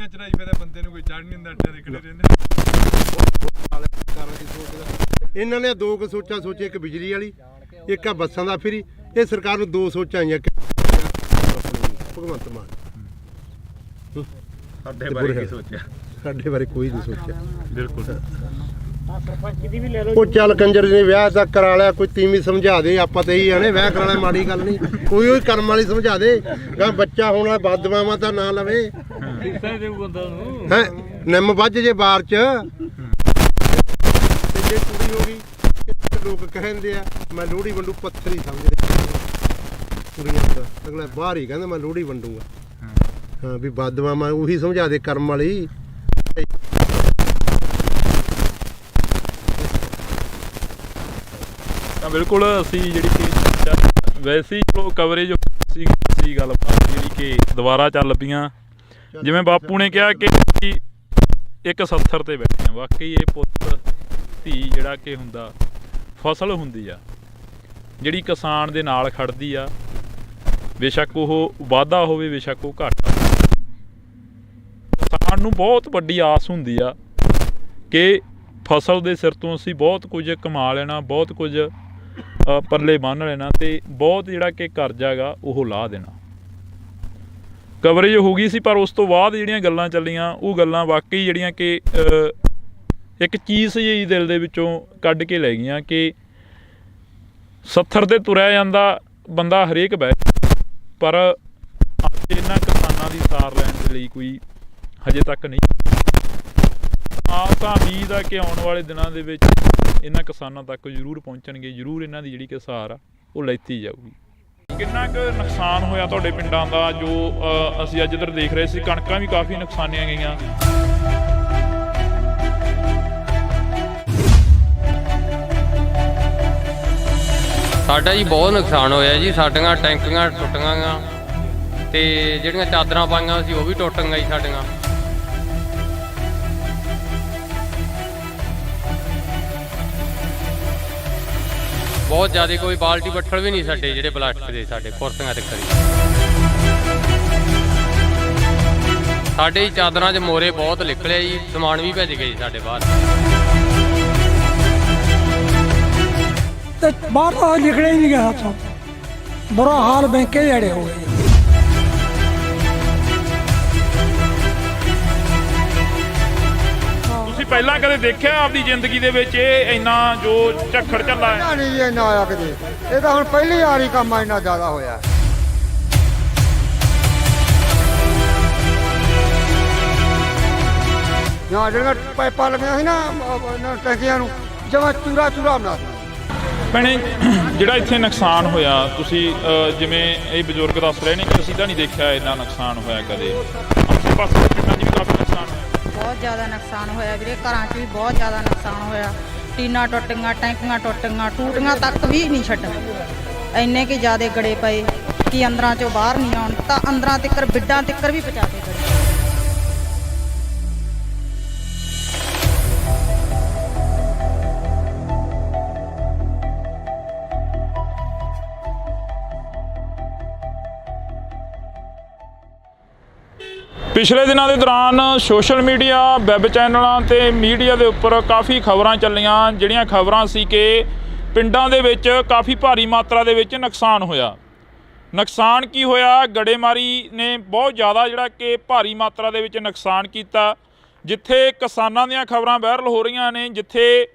ਚੜਾਈ ਫਿਰ ਬੰਦੇ ਨੂੰ ਕੋਈ ਚੜ ਨਹੀਂ ਹੁੰਦਾ ਅੱਡੇ ਦੇ ਖੜੇ ਰਹਿੰਦੇ ਇਹਨਾਂ ਨੇ ਦੋ ਕੁ ਸੋਚਾਂ ਸੋਚੇ ਇੱਕ ਬਿਜਲੀ ਵਾਲੀ ਇੱਕ ਆ ਬੱਸਾਂ ਦਾ ਫਰੀ ਇਹ ਸਰਕਾਰ ਨੂੰ ਦੋ ਸੋਚਾਂ ਆਈਆਂ ਭਗਵੰਤ ਮਾਨ ਸਾਡੇ ਬਾਰੇ ਕੀ ਸੋਚਿਆ ਸਾਡੇ ਬਾਰੇ ਕੋਈ ਨਹੀਂ ਸੋਚਿਆ ਬਿਲਕੁਲ ਉਹ ਚੱਲ ਕੰਜਰ ਨੇ ਵਿਆਹ ਤੱਕ ਕਰਾ ਲਿਆ ਕੋਈ ਤੀਵੀਂ ਸਮਝਾ ਦੇ ਆਪਾਂ ਤੇ ਹੀ ਆਣੇ ਵਿਆਹ ਕਰਾਣਾ ਮਾੜੀ ਗੱਲ ਨਹੀਂ ਕੋਈ ਉਹ ਕਰਮ ਵਾਲੀ ਸਮਝਾ ਦੇ ਗਾ ਬੱਚਾ ਹੋਣਾ ਬਦਦੁਆਵਾਂ ਤਾਂ ਨਾ ਲਵੇ ਹੈ ਨਿੰਮ ਵੱਜ ਜੇ ਬਾਰ ਚ ਤੇ ਜੇ ਕੁੜੀ ਹੋ ਗਈ ਲੋਕ ਕਹਿੰਦੇ ਆ ਮੈਂ ਲੋਹੜੀ ਵੰਡੂ ਪੱਥਰ ਹੀ ਸਮਝਦੇ ਕੁੜੀਆਂ ਦਾ ਅਗਲਾ ਬਾਹਰ ਹੀ ਕਹਿੰਦਾ ਮੈਂ ਲੋਹੜੀ ਵੰਡੂਗਾ ਹਾਂ ਵੀ ਬਦਦੁਆਵਾਂ ਉਹੀ ਸਮਝਾ ਦੇ ਕਰਮ ਵਾਲੀ ਤਾਂ ਬਿਲਕੁਲ ਅਸੀਂ ਜਿਹੜੀ ਕਿ ਵੈਸੇ ਹੀ ਚਲੋ ਕਵਰੇਜ ਸੀ ਗੱਲਬਾਤ ਜਿਹੜੀ ਕਿ ਦੁਬਾਰਾ ਚੱਲ ਪਈਆਂ ਜਿਵੇਂ ਬਾਪੂ ਨੇ ਕਿਹਾ ਕਿ ਇੱਕ 70 ਤੇ ਬੈਠੇ ਆ ਵਾਕਈ ਇਹ ਪੁੱਤ ਧੀ ਜਿਹੜਾ ਕਿ ਹੁੰਦਾ ਫਸਲ ਹੁੰਦੀ ਆ ਜਿਹੜੀ ਕਿਸਾਨ ਦੇ ਨਾਲ ਖੜਦੀ ਆ ਬੇਸ਼ੱਕ ਉਹ ਵਾਧਾ ਹੋਵੇ ਬੇਸ਼ੱਕ ਉਹ ਘਾਟਾ ਕਿਸਾਨ ਨੂੰ ਬਹੁਤ ਵੱਡੀ ਆਸ ਹੁੰਦੀ ਆ ਕਿ ਫਸਲ ਦੇ ਸਿਰ ਤੋਂ ਅਸੀਂ ਬਹੁਤ ਕੁਝ ਕਮਾ ਲੈਣਾ ਬਹੁਤ ਕੁਝ ਪੱਲੇ ਬੰਨ੍ਹ ਲੈਣਾ ਤੇ ਬਹੁਤ ਜਿਹੜਾ ਕਿ ਕਰਜ਼ਾ ਗਾ ਉਹ ਲਾਹ ਦੇਣਾ ਕਵਰੇਜ ਹੋ ਗਈ ਸੀ ਪਰ ਉਸ ਤੋਂ ਬਾਅਦ ਜਿਹੜੀਆਂ ਗੱਲਾਂ ਚੱਲੀਆਂ ਉਹ ਗੱਲਾਂ ਵਾਕਈ ਜਿਹੜੀਆਂ ਕਿ ਇੱਕ ਚੀਜ਼ ਜਿਹੀ ਦਿਲ ਦੇ ਵਿੱਚੋਂ ਕੱਢ ਕੇ ਲੈ ਗਈਆਂ ਕਿ 70 ਤੇ ਤੁਰਿਆ ਜਾਂਦਾ ਬੰਦਾ ਹਰੇਕ ਬਹਿ ਪਰ ਇਹਨਾਂ ਕਿਸਾਨਾਂ ਦੀ ਸਾਰ ਲੈਣ ਦੇ ਲਈ ਕੋਈ ਹਜੇ ਤੱਕ ਨਹੀਂ ਆਪ ਤਾਂ ਉਮੀਦ ਆ ਕਿ ਆਉਣ ਵਾਲੇ ਦਿਨਾਂ ਦੇ ਵਿੱਚ ਇਹਨਾਂ ਕਿਸਾਨਾਂ ਤੱਕ ਜ਼ਰੂਰ ਪਹੁੰਚਣਗੇ ਜ਼ਰੂਰ ਇਹਨਾਂ ਦੀ ਜਿਹੜੀ ਕਿ ਸਾਰ ਆ ਉਹ ਲੈਤੀ ਜਾਊਗੀ ਕਿੰਨਾ ਕੁ ਨੁਕਸਾਨ ਹੋਇਆ ਤੁਹਾਡੇ ਪਿੰਡਾਂ ਦਾ ਜੋ ਅਸੀਂ ਅੱਜ ਇੱਧਰ ਦੇਖ ਰਹੇ ਸੀ ਕਣਕਾਂ ਵੀ ਕਾਫੀ ਨੁਕਸਾਨੀਆਂ ਗਈਆਂ ਸਾਡਾ ਜੀ ਬਹੁਤ ਨੁਕਸਾਨ ਹੋਇਆ ਜੀ ਸਾਡੀਆਂ ਟੈਂਕੀਆਂ ਟੁੱਟੀਆਂ ਗਾ ਤੇ ਜਿਹੜੀਆਂ ਚਾਦਰਾਂ ਪਾਈਆਂ ਸੀ ਉਹ ਵੀ ਟੁੱਟ ਗਈਆਂ ਜੀ ਸਾਡੀਆਂ ਬਹੁਤ ਜ਼ਿਆਦਾ ਕੋਈ ਬਾਲਟੀ ਬੱਠਲ ਵੀ ਨਹੀਂ ਸਾਡੇ ਜਿਹੜੇ ਪਲਾਸਟਿਕ ਦੇ ਸਾਡੇ ਕੁਰਸੀਆਂ ਤੇ ਖੜੀ ਸਾਡੇ ਹੀ ਚਾਦਰਾਂ 'ਚ ਮੋਰੇ ਬਹੁਤ ਨਿਕਲੇ ਜੀ ਸਮਾਨ ਵੀ ਭੱਜ ਗਏ ਸਾਡੇ ਬਾਹਰ ਤੇ ਬਾਹਰ ਤਾਂ ਨਿਕਲੇ ਹੀ ਨਹੀਂ ਗਿਆ ਹੱਥੋਂ ਬੁਰਾ ਹਾਲ ਬੈਂਕੇ ਜਿਹੜੇ ਹੋ ਗਏ ਤੁਸੀਂ ਪਹਿਲਾਂ ਕਦੇ ਦੇਖਿਆ ਆਪਦੀ ਜ਼ਿੰਦਗੀ ਦੇ ਵਿੱਚ ਇਹ ਇੰਨਾ ਜੋ ਝੱਖੜ ਝੱਲਾ ਹੈ ਨਹੀਂ ਜੀ ਇੰਨਾ ਆਇਆ ਕਿਤੇ ਇਹ ਤਾਂ ਹੁਣ ਪਹਿਲੀ ਵਾਰੀ ਕੰਮ ਇੰਨਾ ਜ਼ਿਆਦਾ ਹੋਇਆ ਜਾਂ ਜਿਹੜੀਆਂ ਪਾਈਪਾਂ ਲੱਗੀਆਂ ਸੀ ਨਾ ਟੈਂਕੀਆਂ ਨੂੰ ਜਮਾਂ ਚੂਰਾ ਬਣਾ ਦਿੱਤਾ ਭੈਣੇ ਜਿਹੜਾ ਇੱਥੇ ਨੁਕਸਾਨ ਹੋਇਆ ਤੁਸੀਂ ਜਿਵੇਂ ਇਹ ਬਜ਼ੁਰਗ ਦੱਸ ਰਹੇ ਨੇ ਕਿ ਅਸੀਂ ਤਾਂ ਨਹੀਂ ਦੇਖਿਆ ਇੰਨਾ ਨੁਕਸਾਨ ਹੋਇਆ ਕਦੇ ਆਸੇ ਪਾਸੇ ਦੇ ਪਿੰਡਾਂ 'ਚ ਵੀ ਕਾਫੀ ਨੁਕਸਾਨ ਹੋਇਆ ਬਹੁਤ ਜ਼ਿਆਦਾ ਨੁਕਸਾਨ ਹੋਇਆ ਵੀਰੇ ਘਰਾਂ 'ਚ ਵੀ ਬਹੁਤ ਜ਼ਿਆਦਾ ਨੁਕਸਾਨ ਹੋਇਆ ਟੀਨਾਂ ਟੁੱਟੀਆਂ ਟੈਂਕੀਆਂ ਟੁੱਟੀਆਂ ਟੂਟੀਆਂ ਤੱਕ ਵੀ ਨਹੀਂ ਛੱਡੀਆਂ ਇੰਨੇ ਕਿ ਜ਼ਿਆਦਾ ਗੜੇ ਪਏ ਕਿ ਅੰਦਰਾਂ 'ਚੋਂ ਬਾਹਰ ਨਹੀਂ ਆਉਣ ਤਾਂ ਅੰਦਰਾਂ ਤੱਕ ਬਿੱਡਾਂ ਤੱਕ ਵੀ ਪਹੁੰਚਾ ਕੇ ਗੜੇ ਪਿਛਲੇ ਦਿਨਾਂ ਦੇ ਦੌਰਾਨ ਸੋਸ਼ਲ ਮੀਡੀਆ ਵੈਬ ਚੈਨਲਾਂ ਤੇ ਮੀਡੀਆ ਦੇ ਉੱਪਰ ਕਾਫੀ ਖਬਰਾਂ ਚੱਲੀਆਂ, ਜਿਹੜੀਆਂ ਖਬਰਾਂ ਸੀ ਕਿ ਪਿੰਡਾਂ ਦੇ ਵਿੱਚ ਕਾਫੀ ਭਾਰੀ ਮਾਤਰਾ ਦੇ ਵਿੱਚ ਨੁਕਸਾਨ ਹੋਇਆ। ਨੁਕਸਾਨ ਕੀ ਹੋਇਆ? ਗੜੇਮਾਰੀ ਨੇ ਬਹੁਤ ਜ਼ਿਆਦਾ ਜਿਹੜਾ ਕਿ ਭਾਰੀ ਮਾਤਰਾ ਦੇ ਵਿੱਚ ਨੁਕਸਾਨ ਕੀਤਾ। ਜਿੱਥੇ ਕਿਸਾਨਾਂ ਦੀਆਂ ਖਬਰਾਂ ਵਾਇਰਲ ਹੋ ਰਹੀਆਂ ਨੇ, ਜਿੱਥੇ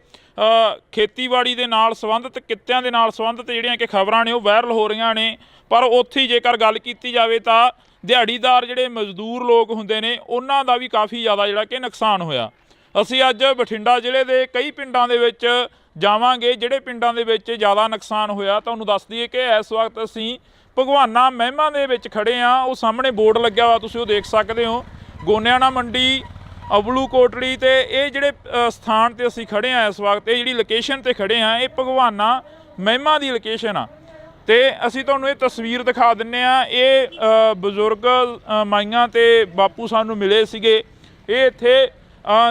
ਖੇਤੀਬਾੜੀ ਦੇ ਨਾਲ ਸੰਬੰਧਿਤ ਕਿੱਤਿਆਂ ਦੇ ਨਾਲ ਸੰਬੰਧਿਤ ਜਿਹੜੀਆਂ ਕਿ ਖਬਰਾਂ ਨੇ ਉਹ ਵਾਇਰਲ ਹੋ ਰਹੀਆਂ ਨੇ, ਪਰ ਉੱਥੇ ਹੀ ਜੇਕਰ ਗੱਲ ਕੀਤੀ ਜਾਵੇ ਤਾਂ ਦਿਹਾੜੀਦਾਰ ਜਿਹੜੇ ਮਜ਼ਦੂਰ ਲੋਕ ਹੁੰਦੇ ਨੇ ਉਹਨਾਂ ਦਾ ਵੀ ਕਾਫੀ ਜ਼ਿਆਦਾ ਜਿਹੜਾ ਕਿ ਨੁਕਸਾਨ ਹੋਇਆ। ਅਸੀਂ ਅੱਜ ਬਠਿੰਡਾ ਜ਼ਿਲ੍ਹੇ ਦੇ ਕਈ ਪਿੰਡਾਂ ਦੇ ਵਿੱਚ ਜਾਵਾਂਗੇ, ਜਿਹੜੇ ਪਿੰਡਾਂ ਦੇ ਵਿੱਚ ਜ਼ਿਆਦਾ ਨੁਕਸਾਨ ਹੋਇਆ। ਤੁਹਾਨੂੰ ਦੱਸ ਦਈਏ ਕਿ ਇਸ ਵਕਤ ਅਸੀਂ ਭਗਵਾਨਾ ਮਹਿਮਾ ਦੇ ਵਿੱਚ ਖੜੇ ਹਾਂ। ਉਹ ਸਾਹਮਣੇ ਬੋਰਡ ਲੱਗਿਆ ਹੋਇਆ, ਤੁਸੀਂ ਉਹ ਦੇਖ ਸਕਦੇ ਹੋ, ਗੋਨਿਆਣਾ ਮੰਡੀ, ਅਬਲੂ ਕੋਟਲੀ, ਤੇ ਇਹ ਜਿਹੜੇ ਸਥਾਨ ਤੇ ਅਸੀਂ ਖੜੇ ਹਾਂ ਇਸ ਵਕਤ, ਇਹ ਜਿਹੜੀ ਲੋਕੇਸ਼ਨ ਤੇ ਖੜੇ ਹਾਂ, ਇਹ ਭਗਵਾਨਾ ਮਹਿਮਾ ਦੀ ਲੋਕੇਸ਼ਨ ਆ। ਤੇ ਅਸੀਂ ਤੁਹਾਨੂੰ ਇਹ ਤਸਵੀਰ ਦਿਖਾ ਦਿੰਨੇ ਆ। ਇਹ ਬਜ਼ੁਰਗ ਮਾਈਆਂ ਤੇ ਬਾਪੂ ਸਾਨੂੰ ਮਿਲੇ ਸੀਗੇ। ਇਹ ਇੱਥੇ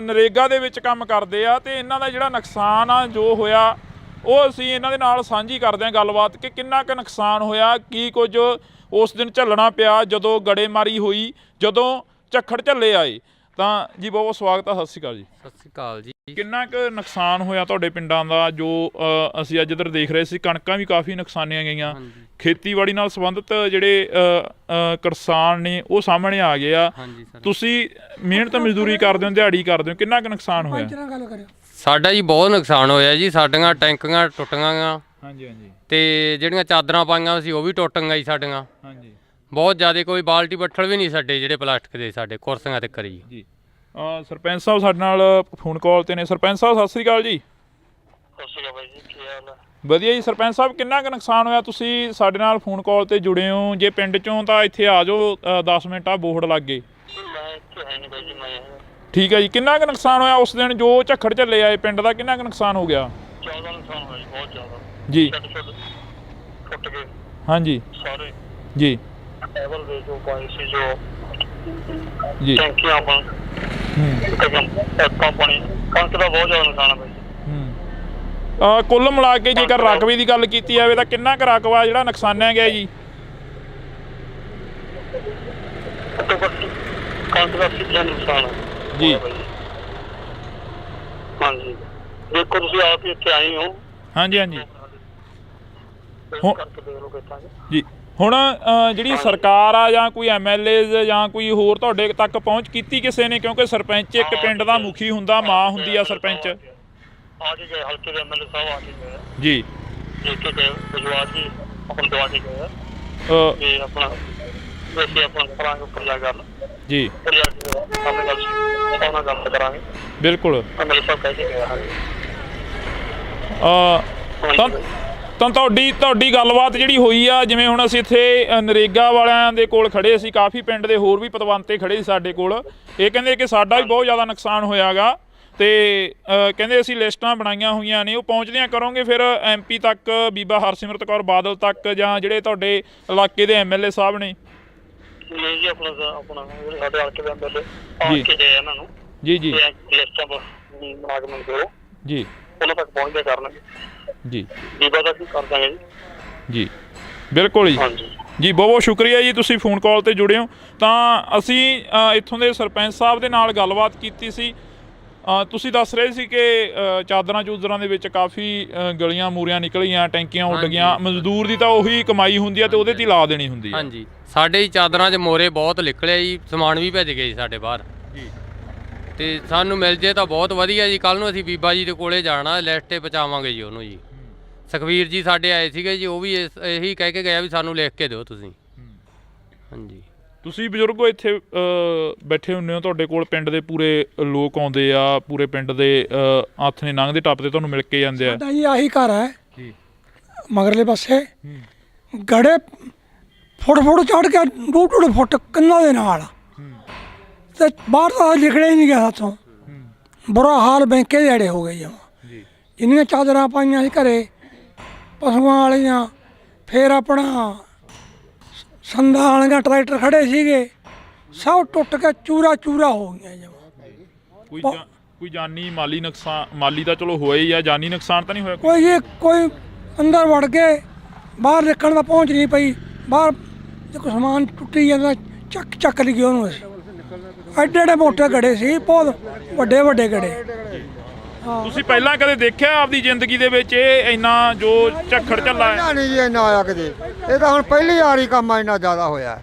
ਨਰੇਗਾ ਦੇ ਵਿੱਚ ਕੰਮ ਕਰਦੇ ਆ, ਤੇ ਇਹਨਾਂ ਦਾ ਜਿਹੜਾ ਨੁਕਸਾਨ ਆ ਜੋ ਹੋਇਆ ਉਹ ਅਸੀਂ ਇਹਨਾਂ ਦੇ ਨਾਲ ਸਾਂਝੀ ਕਰਦੇ ਹਾਂ ਗੱਲਬਾਤ ਕਿ ਕਿੰਨਾ ਕੁ ਨੁਕਸਾਨ ਹੋਇਆ, ਕੀ ਕੁਝ ਉਸ ਦਿਨ ਝੱਲਣਾ ਪਿਆ ਜਦੋਂ ਗੜੇਮਾਰੀ ਹੋਈ, ਜਦੋਂ ਝੱਖੜ ਝੱਲੇ ਆਏ। ਤਾਂ ਜੀ ਬਹੁਤ ਬਹੁਤ ਸਵਾਗਤ ਆ। ਸਤਿ ਸ਼੍ਰੀ ਅਕਾਲ ਜੀ। ਸਤਿ ਸ਼੍ਰੀ ਅਕਾਲ ਜੀ। ਕਿੰਨਾ ਕੁ ਨੁਕਸਾਨ ਹੋਇਆ ਤੁਹਾਡੇ ਪਿੰਡਾਂ ਦਾ? ਜੋ ਅਸੀਂ ਅੱਜ ਇੱਧਰ ਦੇਖ ਰਹੇ ਸੀ, ਕਣਕਾਂ ਵੀ ਕਾਫੀ ਨੁਕਸਾਨੀਆਂ ਗਈਆਂ। ਖੇਤੀਬਾੜੀ ਨਾਲ ਸੰਬੰਧਿਤ ਜਿਹੜੇ ਕਿਸਾਨ ਨੇ ਉਹ ਸਾਹਮਣੇ ਆ ਗਏ ਆ। ਤੁਸੀਂ ਮਿਹਨਤ ਮਜ਼ਦੂਰੀ ਕਰਦੇ ਹੋ, ਦਿਹਾੜੀ ਕਰਦੇ ਹੋ, ਕਿੰਨਾ ਕੁ ਨੁਕਸਾਨ ਹੋਇਆ? ਸਾਡਾ ਜੀ ਬਹੁਤ ਨੁਕਸਾਨ ਹੋਇਆ ਜੀ। ਸਾਡੀਆਂ ਟੈਂਕੀਆਂ ਟੁੱਟ ਗਈਆਂ। ਹਾਂਜੀ ਹਾਂਜੀ। ਤੇ ਜਿਹੜੀਆਂ ਚਾਦਰਾਂ ਪਾਈਆਂ ਸੀ ਉਹ ਵੀ ਟੁੱਟ ਗਈਆਂ ਜੀ ਸਾਡੀਆਂ। ਹਾਂਜੀ। ਬਹੁਤ ਜ਼ਿਆਦਾ, ਕੋਈ ਬਾਲਟੀ ਬੱਠਲ ਵੀ ਨਹੀਂ ਸਾਡੇ ਜਿਹੜੇ ਪਲਾਸਟਿਕ ਦੇ, ਸਾਡੇ ਕੁਰਸੀਆਂ ਤੇ ਕਰੀ ਜੀ। ਸਰਪੰਚ ਸਾਹਿਬ ਸਾਡੇ ਨਾਲ ਫੋਨ ਕਾਲ ਤੇ ਨੇ। ਸਰਪੰਚ ਸਾਹਿਬ ਸਤਿ ਸ਼੍ਰੀ ਅਕਾਲ ਜੀ। ਸਤਿ ਸ਼੍ਰੀ ਅਕਾਲ ਬਾਈ ਜੀ, ਕੀ ਹਾਲ ਹੈ? ਵਧੀਆ ਜੀ। ਸਰਪੰਚ ਸਾਹਿਬ ਕਿੰਨਾ ਕੁ ਨੁਕਸਾਨ ਹੋਇਆ? ਤੁਸੀਂ ਸਾਡੇ ਨਾਲ ਫੋਨ ਕਾਲ ਤੇ ਜੁੜੇ ਹੋ, ਜੇ ਪਿੰਡ ਚੋਂ ਤਾਂ ਇੱਥੇ ਆ ਜਾਓ, 10 ਮਿੰਟ ਆ ਬੋਰਡ ਲੱਗ ਗਏ। ਮੈਂ ਇੱਥੇ ਹੈ ਨਹੀਂ ਬਾਈ ਜੀ, ਮੈਂ ਠੀਕ ਹੈ ਜੀ। ਕਿੰਨਾ ਕੁ ਨੁਕਸਾਨ ਹੋਇਆ ਉਸ ਦਿਨ ਜੋ ਝੱਖੜ ਝੱਲੇ ਆਏ ਪਿੰਡ ਦਾ? ਕਿੰਨਾ ਕੁ ਨੁਕਸਾਨ ਹੋ ਗਿਆ? ਜ਼ਿਆਦਾ ਨੁਕਸਾਨ ਹੋਇਆ ਜੀ, ਬਹੁਤ ਜ਼ਿਆਦਾ ਜੀ। ਟੁੱਟ ਗਏ ਹਾਂਜੀ ਸਾਰੇ ਜੀ। ਟੇਬਲ ਦੇ ਜੋ ਪਾਏ ਸੀ, ਜੋ ਜੀ ਟੈਂਕੀਆਂ ਪਾਣੀ, ਕਣਕ ਦਾ ਬਹੁਤ ਜ਼ਿਆਦਾ ਨੁਕਸਾਨ ਹੈ ਬਾਈ। ਕੁੱਲ ਮਿਲਾ ਕੇ ਜੇਕਰ ਰਕਬੇ ਦੀ ਗੱਲ ਕੀਤੀ ਜਾਵੇ ਤਾਂ ਕਿੰਨਾ ਕੁ ਰਕਬਾ ਜਿਹੜਾ ਨੁਕਸਾਨਿਆ ਗਿਆ ਜੀ? ਕਣਕ ਦਾ 80% ਨੁਕਸਾਨ ਹੈ ਜੀ। ਹਾਂਜੀ, ਦੇਖੋ ਤੁਸੀਂ ਆਪ ਹੀ ਇੱਥੇ ਆਏ ਹੋ। ਹਾਂਜੀ ਹਾਂਜੀ ਕਰਕੇ ਦੇਖ ਲਓ ਕਿੱਦਾਂ ਜੀ। ਹੁਣ ਜਿਹੜੀ ਸਰਕਾਰ ਆ ਜਾਂ ਕੋਈ MLA ਜਾਂ ਕੋਈ ਹੋਰ ਤੁਹਾਡੇ ਤੱਕ ਪਹੁੰਚ ਕੀਤੀ ਕਿਸੇ ਨੇ? ਕਿਉਂਕਿ ਸਰਪੰਚ ਇੱਕ ਪਿੰਡ ਦਾ ਮੁਖੀ ਹੁੰਦਾ, ਮਾਂ ਹੁੰਦੀ ਆ ਸਰਪੰਚ। ਆ ਕੇ ਗਏ, ਹਲਕੇ ਦੇ MLA ਸਾਹਿਬ ਆ ਕੇ ਗਏ ਜੀ। ਦੇਖ ਕੇ ਗਏ, ਵਿਜਵਾ ਜੀ ਆਪਣਾ ਦਵਾ ਕੇ ਗਏ ਤੇ ਆਪਣਾ ਵੈਸੇ ਆਪਣਾ ਕਰਾਂਗੇ ਉੱਪਰ ਜਾ ਗੱਲ ਜੀ। ਉੱਪਰ ਜਾ ਕੇ ਆਪਣੇ ਗੱਲ ਉਹਨਾਂ ਗੱਲ ਕਰਾਂਗੇ। ਬਿਲਕੁਲ। MLA ਸਾਹਿਬ ਕਹਿ ਕੇ ਗਏ। ਤਾਂ ਤੁਹਾਡੀ ਗੱਲਬਾਤ ਜਿਹੜੀ ਹੋਈ ਆ, ਜਿਵੇਂ ਹੁਣ ਅਸੀਂ ਇੱਥੇ ਨਰੇਗਾ ਵਾਲਿਆਂ ਦੇ ਕੋਲ ਖੜੇ ਸੀ, ਕਾਫੀ ਪਿੰਡ ਦੇ ਹੋਰ ਵੀ ਪਤਵੰਤੇ ਖੜੇ ਸੀ ਸਾਡੇ ਕੋਲ। ਇਹ ਕਹਿੰਦੇ ਕਿ ਸਾਡਾ ਵੀ ਬਹੁਤ ਜ਼ਿਆਦਾ ਨੁਕਸਾਨ ਹੋਇਆ ਗਾ, ਤੇ ਕਹਿੰਦੇ ਅਸੀਂ ਲਿਸਟਾਂ ਬਣਾਈਆਂ ਹੋਈਆਂ ਨੇ, ਉਹ ਪਹੁੰਚਦਿਆਂ ਕਰੋਗੇ ਫਿਰ MP ਤੱਕ, ਬੀਬਾ ਹਰਸਿਮਰਤ ਕੌਰ ਬਾਦਲ ਤੱਕ, ਜਾਂ ਜਿਹੜੇ ਤੁਹਾਡੇ ਇਲਾਕੇ ਦੇ MLA ਸਾਹਿਬ ਨੇ? ਨਹੀਂ ਜੀ, ਆਪਣਾ ਸਾਡੇ ਹਲਕੇ ਦੇ MLA ਆ ਕੇ ਗਏ ਇਹਨਾਂ ਨੂੰ। ਜੀ ਜੀ। ਲਿਸਟਾਂ ਬਣਾ ਕੇ ਮੈਨੂੰ ਦਿਓ ਜੀ, ਉਹਨਾਂ ਤੱਕ ਪਹੁੰਚਦੇ ਕਰਨਗੇ ਜੀ। ਬੀਬਾ ਦਾ ਕੀ ਕਰ ਦਾਂਗੇ ਜੀ। ਜੀ ਬਿਲਕੁਲ ਜੀ। ਜੀ ਬਹੁਤ ਬਹੁਤ ਸ਼ੁਕਰੀਆ ਜੀ, ਤੁਸੀਂ ਫੋਨ ਕਾਲ ਤੇ ਜੁੜੇ ਹੋ। ਤਾਂ ਅਸੀਂ ਇੱਥੋਂ ਦੇ ਸਰਪੰਚ ਸਾਹਿਬ ਦੇ ਨਾਲ ਗੱਲਬਾਤ ਕੀਤੀ ਸੀ। ਤੁਸੀਂ ਦੱਸ ਰਹੇ ਸੀ ਕਿ ਚਾਦਰਾਂ ਚੂਦਰਾਂ ਦੇ ਵਿੱਚ ਕਾਫੀ ਗਲੀਆਂ ਮੂਰੀਆਂ ਨਿਕਲੀਆਂ, ਟੈਂਕੀਆਂ ਉੱਡ ਗਈਆਂ। ਮਜ਼ਦੂਰ ਦੀ ਤਾਂ ਉਹੀ ਕਮਾਈ ਹੁੰਦੀ ਆ ਤੇ ਉਹਦੇ 'ਤੇ ਹੀ ਲਾ ਦੇਣੀ ਹੁੰਦੀ ਆ। ਹਾਂਜੀ, ਸਾਡੇ ਚਾਦਰਾਂ 'ਚ ਮੋਰੇ ਬਹੁਤ ਨਿਕਲਿਆ ਜੀ, ਸਮਾਨ ਵੀ ਭੇਜ ਗਏ ਜੀ ਸਾਡੇ ਬਾਹਰ ਜੀ। ਤੇ ਸਾਨੂੰ ਮਿਲ ਜੇ ਤਾਂ ਬਹੁਤ ਵਧੀਆ ਜੀ। ਕੱਲ੍ਹ ਨੂੰ ਅਸੀਂ ਬੀਬਾ ਜੀ ਦੇ ਕੋਲੇ ਜਾਣਾ, ਲਿਸਟ 'ਤੇ ਪਹੁੰਚਾਵਾਂਗੇ ਜੀ ਉਹਨੂੰ ਜੀ। ਸੁਖਵੀਰ ਜੀ ਸਾਡੇ ਆਏ ਸੀਗੇ ਜੀ, ਉਹ ਵੀ ਇਹੀ ਕਹਿ ਕੇ ਗਿਆ ਵੀ ਸਾਨੂੰ ਲਿਖ ਕੇ ਦਿਓ ਤੁਸੀਂ। ਹਾਂਜੀ। ਤੁਸੀਂ ਬਜ਼ੁਰਗੋ ਇੱਥੇ ਬੈਠੇ ਹੁੰਦੇ ਹੋ, ਤੁਹਾਡੇ ਕੋਲ ਪਿੰਡ ਦੇ ਪੂਰੇ ਲੋਕ ਆਉਂਦੇ ਆ, ਪੂਰੇ ਪਿੰਡ ਦੇ ਹੱਥ ਨੇ ਲੰਘਦੇ ਟੱਪਦੇ ਤੁਹਾਨੂੰ ਮਿਲ ਕੇ ਜਾਂਦੇ ਆ। ਸਾਡਾ ਜੀ ਆਹੀ ਘਰ ਹੈ ਜੀ, ਮਗਰਲੇ ਪਾਸੇ ਗੜੇ ਫੁੱਟ ਚੜ੍ਹ ਕੇ 2-2 ਫੁੱਟ ਕੰਨਾਂ ਦੇ ਨਾਲ, ਤੇ ਬਾਹਰ ਤਾਂ ਲਿਖੜਿਆ ਹੀ ਨਹੀਂ ਗਿਆ ਸਾਥੋਂ। ਬੁਰਾ ਹਾਲ ਬੈਂਕੇ ਦੇ ਅੜੇ ਹੋ ਗਏ ਜੀ। ਜਿੰਨੀਆਂ ਚਾਦਰਾਂ ਪਾਈਆਂ ਸੀ ਘਰੇ ਪਸ਼ੂਆਂ ਵਾਲੀਆਂ, ਫਿਰ ਆਪਣਾ ਸੰਦਾਂ ਵਾਲੀਆਂ ਟਰੈਕਟਰ ਖੜੇ ਸੀਗੇ, ਸਭ ਟੁੱਟ ਕੇ ਚੂਰਾ ਚੂਰਾ ਹੋ ਗਈਆਂ ਜਮਾਂ। ਕੋਈ ਜਾਨੀ ਮਾਲੀ ਨੁਕਸਾਨ? ਮਾਲੀ ਤਾਂ ਚਲੋ ਹੋਇਆ ਹੀ ਆ, ਜਾਨੀ ਨੁਕਸਾਨ ਤਾਂ ਨਹੀਂ ਹੋਇਆ ਕੋਈ ਜੀ? ਕੋਈ ਅੰਦਰ ਵੜ ਗਏ, ਬਾਹਰ ਨਿਕਲਣ ਦਾ ਪਹੁੰਚ ਨਹੀਂ ਪਈ। ਬਾਹਰ ਜੇ ਕੋਈ ਸਮਾਨ ਟੁੱਟੀ ਜਾਂਦਾ ਚੱਕ ਲਈ ਉਹਨੂੰ ਅਸੀਂ। ਐਡੇ ਐਡੇ ਮੋਟੇ ਗੜੇ ਸੀ, ਬਹੁਤ ਵੱਡੇ ਵੱਡੇ ਗੜੇ। ਤੁਸੀਂ ਪਹਿਲਾਂ ਕਦੇ ਦੇਖਿਆ ਆਪਦੀ ਜ਼ਿੰਦਗੀ ਦੇ ਵਿੱਚ ਇਹ ਇੰਨਾ ਜੋ ਝੱਖੜ ਝੱਲਾ ਹੈ? ਨਹੀਂ ਜੀ ਇੰਨਾ ਆਇਆ ਕਿਤੇ, ਇਹ ਤਾਂ ਹੁਣ ਪਹਿਲੀ ਵਾਰੀ ਕੰਮ ਇੰਨਾ ਜ਼ਿਆਦਾ ਹੋਇਆ ਹੈ।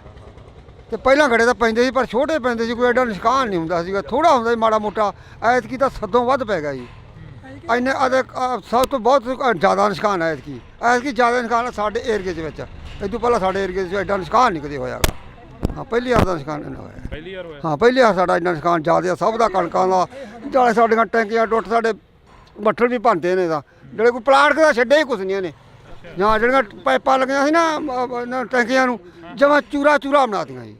ਤੇ ਪਹਿਲਾਂ ਗੜੇ ਤਾਂ ਪੈਂਦੇ ਸੀ ਪਰ ਛੋਟੇ ਪੈਂਦੇ ਸੀ, ਕੋਈ ਐਡਾ ਨੁਕਸਾਨ ਨਹੀਂ ਹੁੰਦਾ ਸੀਗਾ, ਥੋੜਾ ਹੁੰਦਾ ਸੀ ਮਾੜਾ ਮੋਟਾ। ਐਤਕੀ ਤਾਂ ਸਦੋਂ ਵੱਧ ਪੈ ਗਿਆ ਜੀ, ਇੰਨੇ ਸਭ ਤੋਂ ਬਹੁਤ ਜ਼ਿਆਦਾ ਨੁਕਸਾਨ ਹੈ ਐਤਕੀ ਜ਼ਿਆਦਾ ਨੁਕਸਾਨ ਸਾਡੇ ਏਰੀਏ ਦੇ ਵਿੱਚ। ਇਹ ਤੋਂ ਪਹਿਲਾਂ ਸਾਡੇ ਏਰੀਏ 'ਚ ਐਡਾ ਨੁਕਸਾਨ ਨਹੀਂ ਕਦੇ ਹੋਇਆਗਾ। ਹਾਂ ਪਹਿਲੀ ਵਾਰ ਦਾ ਨੁਕਸਾਨ ਇੰਨਾ ਹੋਇਆ। ਪਹਿਲੀ ਵਾਰ ਹੋਇਆ? ਹਾਂ ਪਹਿਲੀ ਵਾਰ ਸਾਡਾ ਇੰਨਾ ਨੁਕਸਾਨ ਜ਼ਿਆਦਾ ਸਭ ਦਾ, ਕਣਕਾਂ ਦਾ, ਨਾਲੇ ਸਾਡੀਆਂ ਟੈਂਕੀਆਂ ਟੁੱਟ, ਸਾਡੇ ਬੱਠਲ ਵੀ ਭੰਨਦੇ ਨੇ ਤਾਂ, ਜਿਹੜੇ ਕੋਈ ਪਲਾਂਟ ਦਾ ਛੱਡੇ ਹੀ ਕੁਛ ਨਹੀਂ ਨੇ। ਜਾਂ ਜਿਹੜੀਆਂ ਪਾਈਪਾਂ ਲੱਗੀਆਂ ਸੀ ਨਾ ਟੈਂਕੀਆਂ ਨੂੰ, ਜਮਾਂ ਚੂਰਾ ਬਣਾਤੀਆਂ ਜੀ,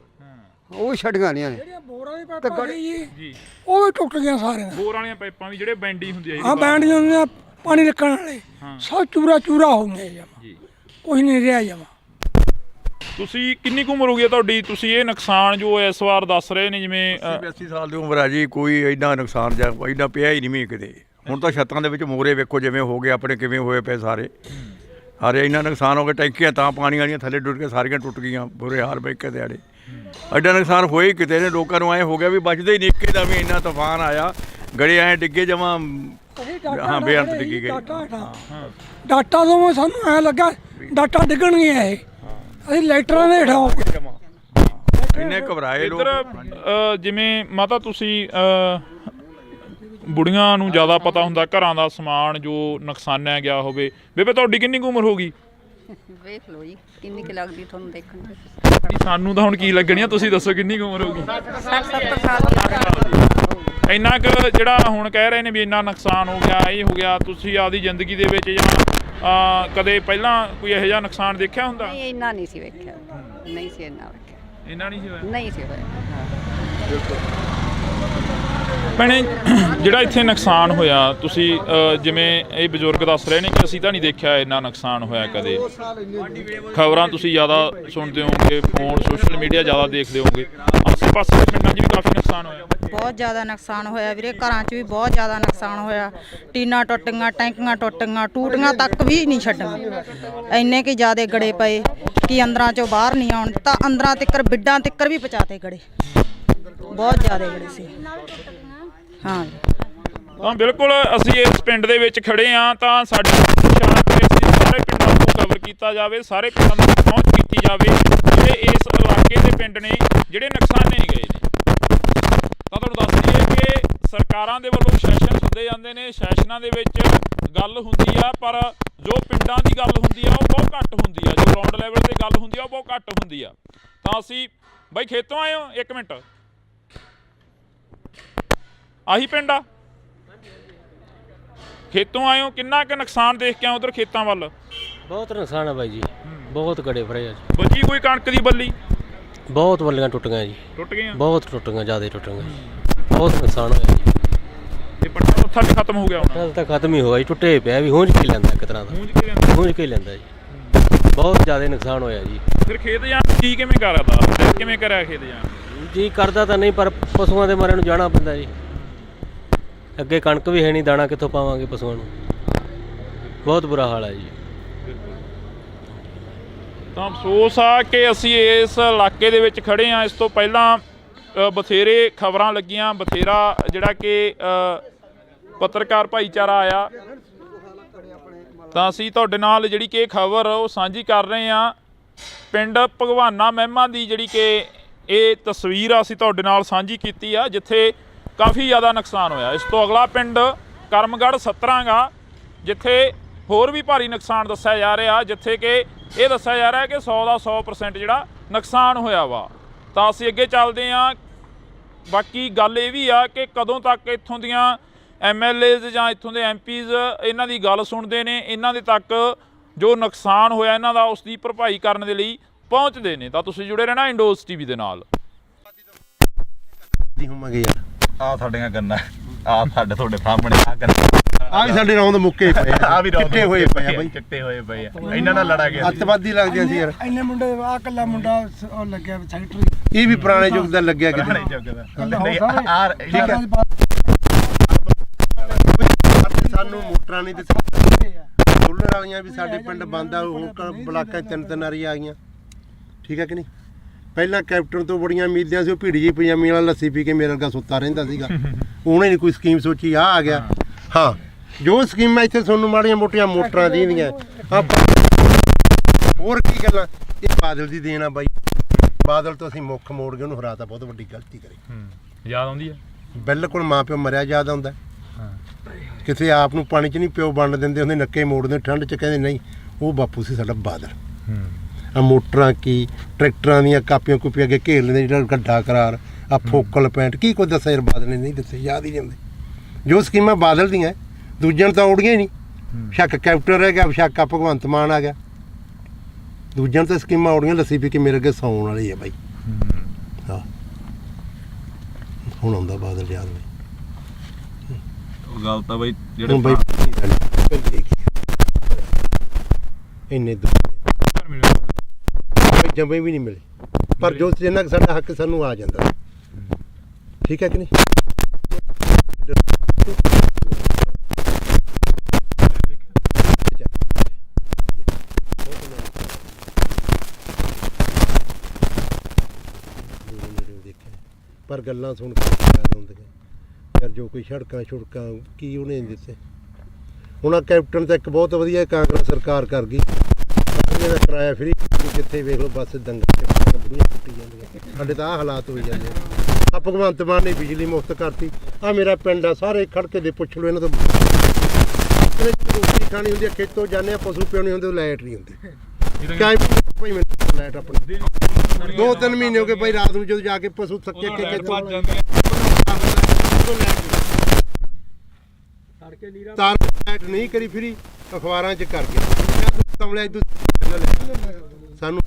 ਉਹ ਵੀ ਛੱਡੀਆਂ ਨਹੀਂ ਨੇ। ਬੋਰਾਂ ਦੀ ਪਾਈਪਾਂ ਜੀ ਉਹ ਵੀ ਟੁੱਟ ਗਈਆਂ ਸਾਰੀਆਂ। ਬੋਰ ਵਾਲੀਆਂ ਪਾਈਪਾਂ ਵੀ ਜਿਹੜੇ ਬੈਂਡੀ ਹੁੰਦੀ ਆ ਹਾਂ ਬੈਂਡੀਆਂ ਹੁੰਦੀਆਂ ਪਾਣੀ ਰੱਖਣ ਵਾਲੇ, ਸਭ ਚੂਰਾ ਹੋ ਗਏ ਜਮਾ, ਕੁਝ ਨਹੀਂ ਰਿਹਾ ਜਮਾ। ਤੁਸੀਂ ਕਿੰਨੀ ਕੁ ਉਮਰ ਹੋ ਗਈ ਤੁਹਾਡੀ? ਤੁਸੀਂ ਇਹ ਨੁਕਸਾਨ ਜੋ ਇਸ ਵਾਰ ਦੱਸ ਰਹੇ ਨੇ, ਜਿਵੇਂ 80 ਸਾਲ ਦੀ ਉਮਰ ਹੈ ਜੀ, ਕੋਈ ਇੰਨਾ ਨੁਕਸਾਨ ਜਾਂ ਇੰਨਾ ਪਿਆ ਹੀ ਨਹੀਂ ਮੀਂਹ ਕਿਤੇ। ਹੁਣ ਤਾਂ ਛੱਤਾਂ ਦੇ ਵਿੱਚ ਮੋਰੇ ਵੇਖੋ ਜਿਵੇਂ ਹੋ ਗਏ ਆਪਣੇ, ਕਿਵੇਂ ਹੋਏ ਪਏ ਸਾਰੇ ਇੰਨਾ ਨੁਕਸਾਨ ਹੋ ਗਿਆ। ਟੈਂਕੀਆਂ ਤਾਂ ਪਾਣੀ ਵਾਲੀਆਂ ਥੱਲੇ ਡੁੱਟ ਕੇ ਸਾਰੀਆਂ ਟੁੱਟ ਗਈਆਂ, ਬੁਰੇ ਹਾਲ ਬੈਕੇ ਦਿਹਾੜੇ। ਐਡਾ ਨੁਕਸਾਨ ਹੋਇਆ ਹੀ ਕਿਤੇ ਨੇ, ਲੋਕਾਂ ਨੂੰ ਐਂ ਹੋ ਗਿਆ ਵੀ ਬਚਦੇ ਹੀ ਨਹੀਂ। ਇੱਕੇ ਦਾ ਵੀ ਇੰਨਾ ਤੂਫਾਨ ਆਇਆ, ਗੜੇ ਐਂ ਡਿੱਗੇ ਜਮਾਂ, ਹਾਂ ਬੇਅੰਤ ਡਿੱਗੀ ਗਏ। ਡਾਟਾ ਤੋਂ ਸਾਨੂੰ ਐਂ ਲੱਗਾ ਡਾਟਾ ਡਿੱਗਣਗੀਆਂ ਇਹ, ਅਸੀਂ ਲਾਈਟਰਾਂ ਦੇ ਹੇਠਾਂ ਇੰਨੇ ਘਬਰਾਏ ਲੋਕ। ਇੱਧਰ ਜਿਵੇਂ ਮਾਤਾ ਤੁਸੀਂ ਬੁੜੀਆਂ ਨੂੰ ਜ਼ਿਆਦਾ ਪਤਾ ਹੁੰਦਾ ਘਰਾਂ ਦਾ ਸਮਾਨ ਜੋ ਨੁਕਸਾਨਿਆ ਗਿਆ ਹੋਵੇ। ਬੇਬੇ ਤੁਹਾਡੀ ਕਿੰਨੀ ਕੁ ਉਮਰ ਹੋ ਗਈ? ਵੇਖ ਲਓ ਜੀ ਕਿੰਨੀ ਕੁ ਲੱਗਦੀ ਤੁਹਾਨੂੰ ਦੇਖਣ ਨੂੰ। ਸਾਨੂੰ ਤਾਂ ਹੁਣ ਕੀ ਲੱਗਣੀ ਆ, ਤੁਸੀਂ ਦੱਸੋ ਕਿੰਨੀ ਕੁ ਉਮਰ ਹੋ ਗਈ? 60-70 ਸਾਲ। ਇੰਨਾ ਕੁ ਜਿਹੜਾ ਹੁਣ ਕਹਿ ਰਹੇ ਨੇ ਵੀ ਇੰਨਾ ਨੁਕਸਾਨ ਹੋ ਗਿਆ, ਇਹ ਹੋ ਗਿਆ, ਤੁਸੀਂ ਆਪਦੀ ਜ਼ਿੰਦਗੀ ਦੇ ਵਿੱਚ ਜਾਂ ਕਦੇ ਪਹਿਲਾਂ ਕੋਈ ਇਹੋ ਜਿਹਾ ਨੁਕਸਾਨ ਦੇਖਿਆ ਹੁੰਦਾ? ਨਹੀਂ ਇੰਨਾ ਨਹੀਂ ਸੀ ਵੇਖਿਆ, ਨਹੀਂ ਸੀ ਇੰਨਾ ਵੇਖਿਆ, ਇੰਨਾ ਨਹੀਂ ਸੀ ਹੋਇਆ? ਨਹੀਂ ਸੀ ਹੋਇਆ। ਭੈਣੇ ਜਿਹੜਾ ਇੱਥੇ ਨੁਕਸਾਨ ਹੋਇਆ, ਤੁਸੀਂ ਜਿਵੇਂ ਇਹ ਬਜ਼ੁਰਗ ਦੱਸ ਰਹੇ ਨੇ ਕਿ ਅਸੀਂ ਤਾਂ ਨਹੀਂ ਦੇਖਿਆ ਇੰਨਾ ਨੁਕਸਾਨ ਹੋਇਆ ਕਦੇ। ਖਬਰਾਂ ਤੁਸੀਂ ਜ਼ਿਆਦਾ ਸੁਣਦੇ ਹੋਵੋਗੇ, ਫੋਨ ਸੋਸ਼ਲ ਮੀਡੀਆ ਜ਼ਿਆਦਾ ਦੇਖਦੇ ਹੋਵੋਗੇ, ਆਸੇ ਪਾਸੇ ਦੇ ਪਿੰਡਾਂ 'ਚ ਵੀ ਕਾਫੀ ਨੁਕਸਾਨ ਹੋਇਆ। ਬਹੁਤ ਜ਼ਿਆਦਾ ਨੁਕਸਾਨ ਹੋਇਆ ਵੀਰੇ, ਘਰਾਂ 'ਚ ਵੀ ਬਹੁਤ ਜ਼ਿਆਦਾ ਨੁਕਸਾਨ ਹੋਇਆ। ਟੀਨਾਂ ਟੁੱਟ ਗਈਆਂ, ਟੈਂਕੀਆਂ ਟੁੱਟ ਗਈਆਂ, ਟੂਟੀਆਂ ਤੱਕ ਵੀ ਨਹੀਂ ਛੱਡੀਆਂ। ਇੰਨੇ ਕਿ ਜ਼ਿਆਦਾ ਗੜੇ ਪਏ ਕਿ ਅੰਦਰਾਂ 'ਚੋਂ ਬਾਹਰ ਨਹੀਂ ਆਉਣ ਤਾਂ, ਅੰਦਰਾਂ ਤਿੱਕਰ ਬਿੱਡਾਂ ਤਿੱਕਰ ਵੀ ਪਹੁੰਚਾਤੇ ਗੜੇ, ਬਹੁਤ ਜ਼ਿਆਦਾ ਗੜੇ ਸੀ। ਹਾਂ ਤਾਂ ਬਿਲਕੁਲ ਅਸੀਂ ਇਸ ਪਿੰਡ ਦੇ ਵਿੱਚ ਖੜੇ ਹਾਂ, ਤਾਂ ਸਾਡੀ ਪਛਾਣ ਕੇ ਅਸੀਂ ਸਾਰੇ ਪਿੰਡਾਂ ਨੂੰ ਕਵਰ ਕੀਤਾ ਜਾਵੇ, ਸਾਰੇ ਪਿੰਡਾਂ ਤੱਕ ਪਹੁੰਚ ਕੀਤੀ ਜਾਵੇ ਜਿਹੜੇ ਇਸ ਇਲਾਕੇ ਦੇ ਪਿੰਡ ਨੇ ਜਿਹੜੇ ਨੁਕਸਾਨੇ ਗਏ ਨੇ। ਤਾਂ ਤੁਹਾਨੂੰ ਦੱਸ ਦਈਏ ਕਿ ਸਰਕਾਰਾਂ ਦੇ ਵੱਲੋਂ ਸੈਸ਼ਨ ਸੱਦੇ ਜਾਂਦੇ ਨੇ, ਸੈਸ਼ਨਾਂ ਦੇ ਵਿੱਚ ਗੱਲ ਹੁੰਦੀ ਆ, ਪਰ ਜੋ ਪਿੰਡਾਂ ਦੀ ਗੱਲ ਹੁੰਦੀ ਆ ਉਹ ਬਹੁਤ ਘੱਟ ਹੁੰਦੀ ਆ, ਜੋ ਗਰਾਊਂਡ ਲੈਵਲ ਤੇ ਗੱਲ ਹੁੰਦੀ ਆ ਉਹ ਬਹੁਤ ਘੱਟ ਹੁੰਦੀ ਆ। ਤਾਂ ਅਸੀਂ ਬਾਈ ਖੇਤੋਂ ਆਏ ਹੋ? ਇੱਕ ਮਿੰਟ, ਆਹੀ ਪਿੰਡ ਆ? ਖੇਤੋਂ ਆਏ ਹੋ, ਕਿੰਨਾ ਕੁ ਨੁਕਸਾਨ ਦੇਖ ਕੇ ਆਏ ਉਧਰ ਖੇਤਾਂ ਵੱਲ? ਬਹੁਤ ਨੁਕਸਾਨ ਹੈ ਬਾਈ ਜੀ, ਬਹੁਤ ਗੜੇ ਫੜੇ ਆ। ਬਚੀ ਕੋਈ ਕਣਕ ਦੀ ਬੱਲੀ? ਬਹੁਤ ਬੱਲੀਆਂ ਟੁੱਟ ਗਈਆਂ ਜੀ, ਟੁੱਟ ਗਈਆਂ, ਬਹੁਤ ਟੁੱਟ ਗਈਆਂ, ਜ਼ਿਆਦਾ ਟੁੱਟ ਗਈਆਂ, ਬਹੁਤ ਨੁਕਸਾਨ ਹੋਇਆ ਜੀ। ਇਹ ਪੱਟਾ ਉੱਥਾ ਵੀ ਖਤਮ ਹੋ ਗਿਆ ਹੁਣ? ਤਾਂ ਖਤਮ ਹੀ ਹੋਇਆ ਜੀ, ਟੁੱਟੇ ਪਿਆ ਵੀ, ਹੂੰਝ ਕੇ ਲੈਂਦਾ ਇੱਕ ਤਰ੍ਹਾਂ ਦਾ, ਹੂੰਝ ਕੇ ਲੈਂਦਾ ਜੀ। ਬਹੁਤ ਜ਼ਿਆਦਾ ਨੁਕਸਾਨ ਹੋਇਆ ਜੀ। ਫਿਰ ਖੇਤ ਜਾਣ ਕੀ ਕਿਵੇਂ ਕਰਦਾ, ਕਿਵੇਂ ਕਰਿਆ ਖੇਤ ਜਾਣ? ਜੀ ਕਰਦਾ ਤਾਂ ਨਹੀਂ, ਪਰ ਪਸ਼ੂਆਂ ਦੇ ਮਾਰੇ ਨੂੰ ਜਾਣਾ ਪੈਂਦਾ ਜੀ। ਅੱਗੇ ਕਣਕ ਵੀ ਹੈ ਨਹੀਂ, ਦਾਣਾ ਕਿੱਥੋਂ ਪਾਵਾਂਗੇ ਪਸ਼ੂਆਂ ਨੂੰ, ਬਹੁਤ ਬੁਰਾ ਹਾਲ ਹੈ ਜੀ। ਤਾਂ ਅਫਸੋਸ ਆ ਕਿ ਅਸੀਂ ਇਸ ਇਲਾਕੇ ਦੇ ਵਿੱਚ ਖੜੇ ਹਾਂ। ਇਸ ਤੋਂ ਪਹਿਲਾਂ ਬਥੇਰੇ ਖਬਰਾਂ ਲੱਗੀਆਂ, ਬਥੇਰਾ ਜਿਹੜਾ ਕਿ ਪੱਤਰਕਾਰ ਭਾਈਚਾਰਾ ਆਇਆ, ਤਾਂ ਅਸੀਂ ਤੁਹਾਡੇ ਨਾਲ ਜਿਹੜੀ ਕਿ ਖਬਰ ਉਹ ਸਾਂਝੀ ਕਰ ਰਹੇ ਹਾਂ। ਪਿੰਡ ਭਗਵਾਨਾ ਮਹਿਮਾ ਦੀ ਜਿਹੜੀ ਕਿ ਇਹ ਤਸਵੀਰ ਆ ਅਸੀਂ ਤੁਹਾਡੇ ਨਾਲ ਸਾਂਝੀ ਕੀਤੀ ਆ, ਜਿੱਥੇ ਕਾਫੀ ਜ਼ਿਆਦਾ ਨੁਕਸਾਨ ਹੋਇਆ। ਇਸ ਤੋਂ ਅਗਲਾ ਪਿੰਡ ਕਰਮਗੜ੍ਹ ਸਤਰਾਂਗਾ, ਜਿੱਥੇ ਹੋਰ ਵੀ ਭਾਰੀ ਨੁਕਸਾਨ ਦੱਸਿਆ ਜਾ ਰਿਹਾ, ਜਿੱਥੇ ਕਿ ਇਹ ਦੱਸਿਆ ਜਾ ਰਿਹਾ ਕਿ 100 ਦਾ 100% ਜਿਹੜਾ ਨੁਕਸਾਨ ਹੋਇਆ ਵਾ। ਤਾਂ ਅਸੀਂ ਅੱਗੇ ਚੱਲਦੇ ਹਾਂ। ਬਾਕੀ ਗੱਲ ਇਹ ਵੀ ਆ ਕਿ ਕਦੋਂ ਤੱਕ ਇੱਥੋਂ ਦੀਆਂ MLAs ਜਾਂ ਇੱਥੋਂ ਦੇ MPs ਇਹਨਾਂ ਦੀ ਗੱਲ ਸੁਣਦੇ ਨੇ, ਇਹਨਾਂ ਦੇ ਤੱਕ ਜੋ ਨੁਕਸਾਨ ਹੋਇਆ ਇਹਨਾਂ ਦਾ ਉਸ ਦੀ ਭਰਪਾਈ ਕਰਨ ਦੇ ਲਈ ਪਹੁੰਚਦੇ ਨੇ। ਤਾਂ ਤੁਸੀਂ ਜੁੜੇ ਰਹਿਣਾ ਇੰਡੋਜ਼ TV ਦੇ ਨਾਲ। ਆ ਸਾਡੀਆਂ ਗੰਨਾਂ, ਆ ਸਾਡੇ ਤੁਹਾਡੇ ਸਾਹਮਣੇ ਆ ਗੰਨਾਂ, ਆ ਵੀ ਸਾਡੇ ਰੌਂਦ ਮੁੱਕੇ ਪਏ ਆ, ਆ ਵੀ ਚਿੱਟੇ ਹੋਏ ਪਏ ਆ ਬਾਈ, ਚਿੱਟੇ ਹੋਏ ਪਏ ਆ। ਇਹਨਾਂ ਨਾਲ ਲੜਾ ਗਿਆ, ਅੱਤਵਾਦੀ ਲੱਗਦੇ ਸੀ ਯਾਰ। ਇੰਨੇ ਮੁੰਡੇ, ਆ ਕੱਲਾ ਮੁੰਡਾ ਉਹ ਲੱਗਿਆ ਸੈਕਟਰੀ, ਇਹ ਵੀ ਪੁਰਾਣੇ ਯੁੱਗ ਦਾ ਲੱਗਿਆ ਕਿਤੇ। ਸਾਨੂੰ ਮੋਟਰਾਂ ਨਹੀਂ ਦਿੱਤੀਆਂ, ਸੋਲਰ ਵਾਲੀਆਂ ਵੀ ਸਾਡੇ ਪਿੰਡ ਬੰਦ ਆ, ਹੁਣ ਬਲਾਕਾਂ 3 ਆ ਰਹੀਆਂ। ਠੀਕ ਹੈ ਕਿ ਨਹੀਂ? ਪਹਿਲਾਂ ਕੈਪਟਨ ਤੋਂ ਬੜੀਆਂ ਉਮੀਦਾਂ ਸੀ, ਉਹ ਭੀੜੀ ਜਿਹੀ ਪਜਾਮੀ ਵਾਲਾ ਲੱਸੀ ਪੀ ਕੇ ਮੇਰੇ ਵਰਗਾ ਸੁੱਤਾ ਰਹਿੰਦਾ ਸੀਗਾ। ਉਹਨੇ ਨਹੀਂ ਕੋਈ ਸਕੀਮ ਸੋਚੀ, ਆ ਗਿਆ। ਹਾਂ, ਜੋ ਸਕੀਮਾਂ ਇੱਥੇ ਤੁਹਾਨੂੰ ਮਾੜੀਆਂ ਮੋਟੀਆਂ ਮੋਟਰਾਂ ਦੀਆਂ ਹੋਰ ਕੀ ਗੱਲਾਂ, ਇਹ ਬਾਦਲ ਦੀ ਦੇਣ ਆ ਬਾਈ। ਬਾਦਲ ਤੋਂ ਅਸੀਂ ਮੁੱਖ ਮੋੜ ਕੇ ਉਹਨੂੰ ਹਰਾਤਾ, ਬਹੁਤ ਵੱਡੀ ਗਲਤੀ ਕਰੀ। ਯਾਦ ਆਉਂਦੀ ਆ ਬਿਲਕੁਲ ਮਾਂ ਪਿਓ ਮਰਿਆ ਯਾਦ ਆਉਂਦਾ। ਕਿਸੇ ਆਪ ਨੂੰ ਪਾਣੀ 'ਚ ਨਹੀਂ ਪਿਓ ਵੰਡ ਦਿੰਦੇ, ਉਹਦੇ ਨੱਕੇ ਮੋੜਦੇ ਠੰਡ 'ਚ, ਕਹਿੰਦੇ ਨਹੀਂ ਉਹ ਬਾਪੂ ਸੀ ਸਾਡਾ ਬਾਦਲ। ਆ ਮੋਟਰਾਂ ਕੀ ਟਰੈਕਟਰਾਂ ਦੀਆਂ ਕਾਪੀਆਂ ਕੁਪੀਆਂ ਅੱਗੇ ਘੇਰ ਲੈਂਦੇ, ਜਿਹੜਾ ਗੱਡਾ ਕਰਾਰ ਆ ਫੋਕਲ ਪੈਂਟ ਕੀ ਕੁਝ ਦੱਸਿਆ ਯਾਰ ਬਾਦਲ ਨੇ ਨਹੀਂ ਦੱਸਿਆ, ਯਾਦ ਹੀ ਜਾਂਦੇ। ਜੋ ਸਕੀਮਾਂ ਬਾਦਲ ਦੀਆਂ ਦੂਜਿਆਂ ਨੂੰ ਤਾਂ ਔੜੀਆਂ ਹੀ ਨਹੀਂ। ਸ਼ੱਕ ਕੈਪਟਨ ਰਹਿ ਗਿਆ, ਸ਼ੱਕ ਆ ਭਗਵੰਤ ਮਾਨ ਆ ਗਿਆ। ਦੂਜਿਆਂ ਨੂੰ ਤਾਂ ਸਕੀਮਾਂ ਔੜੀਆਂ, ਲੱਸੀ ਪੀ ਕੇ ਮੇਰੇ ਅੱਗੇ ਸੌਣ ਵਾਲੀ ਆ ਬਾਈ। ਹਾਂ, ਹੁਣ ਆਉਂਦਾ ਬਾਦਲ ਯਾਦ ਬਾਈ। ਉਹ ਗੱਲ ਤਾਂ ਬਾਈ ਹੁਣ ਜਿਹੜੇ ਬਾਈ ਇੰਨੇ ਜੰਮੇ ਵੀ ਨਹੀਂ ਮਿਲੇ, ਪਰ ਜੋ ਜਿੰਨਾ ਕੁ ਸਾਡਾ ਹੱਕ ਸਾਨੂੰ ਆ ਜਾਂਦਾ। ਠੀਕ ਹੈ ਕਿ ਨਹੀਂ? ਪਰ ਗੱਲਾਂ ਸੁਣ ਕੇ ਯਾਦ ਆਉਂਦੀਆਂ ਯਾਰ, ਜੋ ਕੋਈ ਸੜਕਾਂ ਛੁੜਕਾਂ ਕੀ ਉਹਨੇ ਨਹੀਂ ਦਿੱਤੇ। ਹੁਣ ਆ ਕੈਪਟਨ ਤਾਂ ਇੱਕ ਬਹੁਤ ਵਧੀਆ ਕਾਂਗਰਸ ਸਰਕਾਰ ਕਰ ਗਈ, ਇਹਦਾ ਕਿਰਾਇਆ ਫਰੀ, ਜਿੱਥੇ ਵੇਖ ਲਓ ਬੱਸ ਦੰਗਲ ਬੁੜੀਆਂ ਕੁੱਟੀ ਜਾਂਦੀਆਂ। ਸਾਡੇ ਤਾਂ ਆਹ ਹਾਲਾਤ ਹੋਈ ਜਾਂਦੇ ਆ। ਭਗਵੰਤ ਮਾਨ ਨੇ ਬਿਜਲੀ ਮੁਫਤ ਕਰਤੀ। ਆ ਮੇਰਾ ਪਿੰਡ ਆ, ਸਾਰੇ ਖੜਕੇ ਦੇ ਪੁੱਛ ਲਓ ਇਹਨਾਂ ਤੋਂ। ਰੋਟੀ ਖਾਣੀ ਹੁੰਦੀ ਆ, ਖੇਤੋਂ ਜਾਂਦੇ ਆ, ਪਸ਼ੂ ਪਿਉਣੇ ਹੁੰਦੇ, ਲਾਈਟ ਨਹੀਂ ਹੁੰਦੀ। ਭਾਈ ਮੈਨੂੰ ਲਾਈਟ ਆਪਣੀ 2-3 ਮਹੀਨੇ ਹੋ ਗਏ ਭਾਈ, ਰਾਤ ਨੂੰ ਜਦੋਂ ਜਾ ਕੇ ਪਸ਼ੂ ਥੱਕੇ ਕੇ ਤਾਰ ਲਾਈਟ ਨਹੀਂ ਕਰੀ ਫਰੀ, ਅਖਬਾਰਾਂ 'ਚ ਕਰਕੇ ਸਾਨੂੰ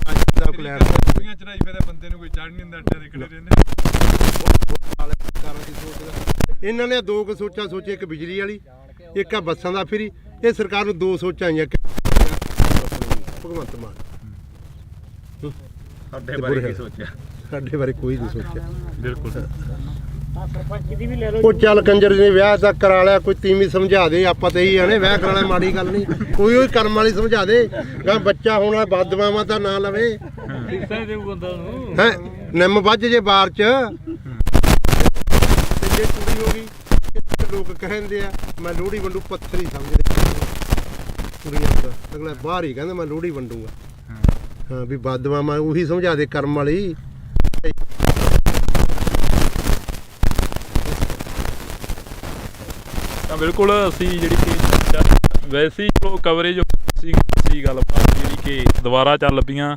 ਬੰਦੇ ਨੂੰ ਕੋਈ ਚੜ੍ਹ ਨਹੀਂ ਹੁੰਦਾ। ਇਹਨਾਂ ਨੇ ਦੋ ਕੁ ਸੋਚਾਂ ਸੋਚੀ, ਇੱਕ ਬਿਜਲੀ ਵਾਲੀ, ਇੱਕ ਆ ਬੱਸਾਂ ਦਾ ਫਰੀ। ਇਹ ਸਰਕਾਰ ਨੂੰ ਦੋ ਸੋਚਾਂ ਆਈਆਂ ਭਗਵੰਤ ਮਾਨ। ਸਾਡੇ ਬਾਰੇ ਕੀ ਸੋਚਿਆ? ਸਾਡੇ ਬਾਰੇ ਕੋਈ ਨਹੀਂ ਸੋਚਿਆ। ਬਿਲਕੁਲ। ਉਹ ਚੱਲ ਕੰਜਰ ਨੇ ਵਿਆਹ ਤਾਂ ਕਰਾ ਲਿਆ, ਕੋਈ ਤੀਵੀਂ ਸਮਝਾ ਦੇ। ਆਪਾਂ ਤਾਂ ਇਹੀ ਆਣੇ ਵਿਆਹ ਕਰਾਉਣਾ ਮਾੜੀ ਗੱਲ ਨਹੀਂ, ਕੋਈ ਉਹ ਕਰਮ ਵਾਲੀ ਸਮਝਾ ਦੇ। ਗਾ ਬੱਚਾ ਹੋਣਾ ਬਦਦੁਆਵਾਂ ਤਾਂ ਨਾ ਲਵੇ ਹੈ। ਨਿੰਮ ਵੱਜ ਜੇ ਬਾਰ 'ਚ ਜੇ ਕੁੜੀ ਹੋ ਗਈ, ਲੋਕ ਕਹਿੰਦੇ ਆ ਮੈਂ ਲੋਹੜੀ ਵੰਡੂ, ਪੱਥਰ ਹੀ ਸਮਝਦੇ ਕੁੜੀਆਂ ਦਾ। ਅਗਲਾ ਬਾਹਰ ਹੀ ਕਹਿੰਦਾ ਮੈਂ ਲੋਹੜੀ ਵੰਡੂਗਾ। ਹਾਂ ਵੀ ਬਦਦੁਆਵਾਂ ਉਹੀ ਸਮਝਾ ਦੇ ਕਰਮ ਵਾਲੀ। ਤਾਂ ਬਿਲਕੁਲ ਅਸੀਂ ਜਿਹੜੀ ਕਿ ਵੈਸੇ ਹੀ ਉਹ ਕਵਰੇਜ ਸੀ ਗੱਲਬਾਤ ਜਿਹੜੀ ਕਿ ਦੁਬਾਰਾ ਚੱਲ ਪਈਆਂ।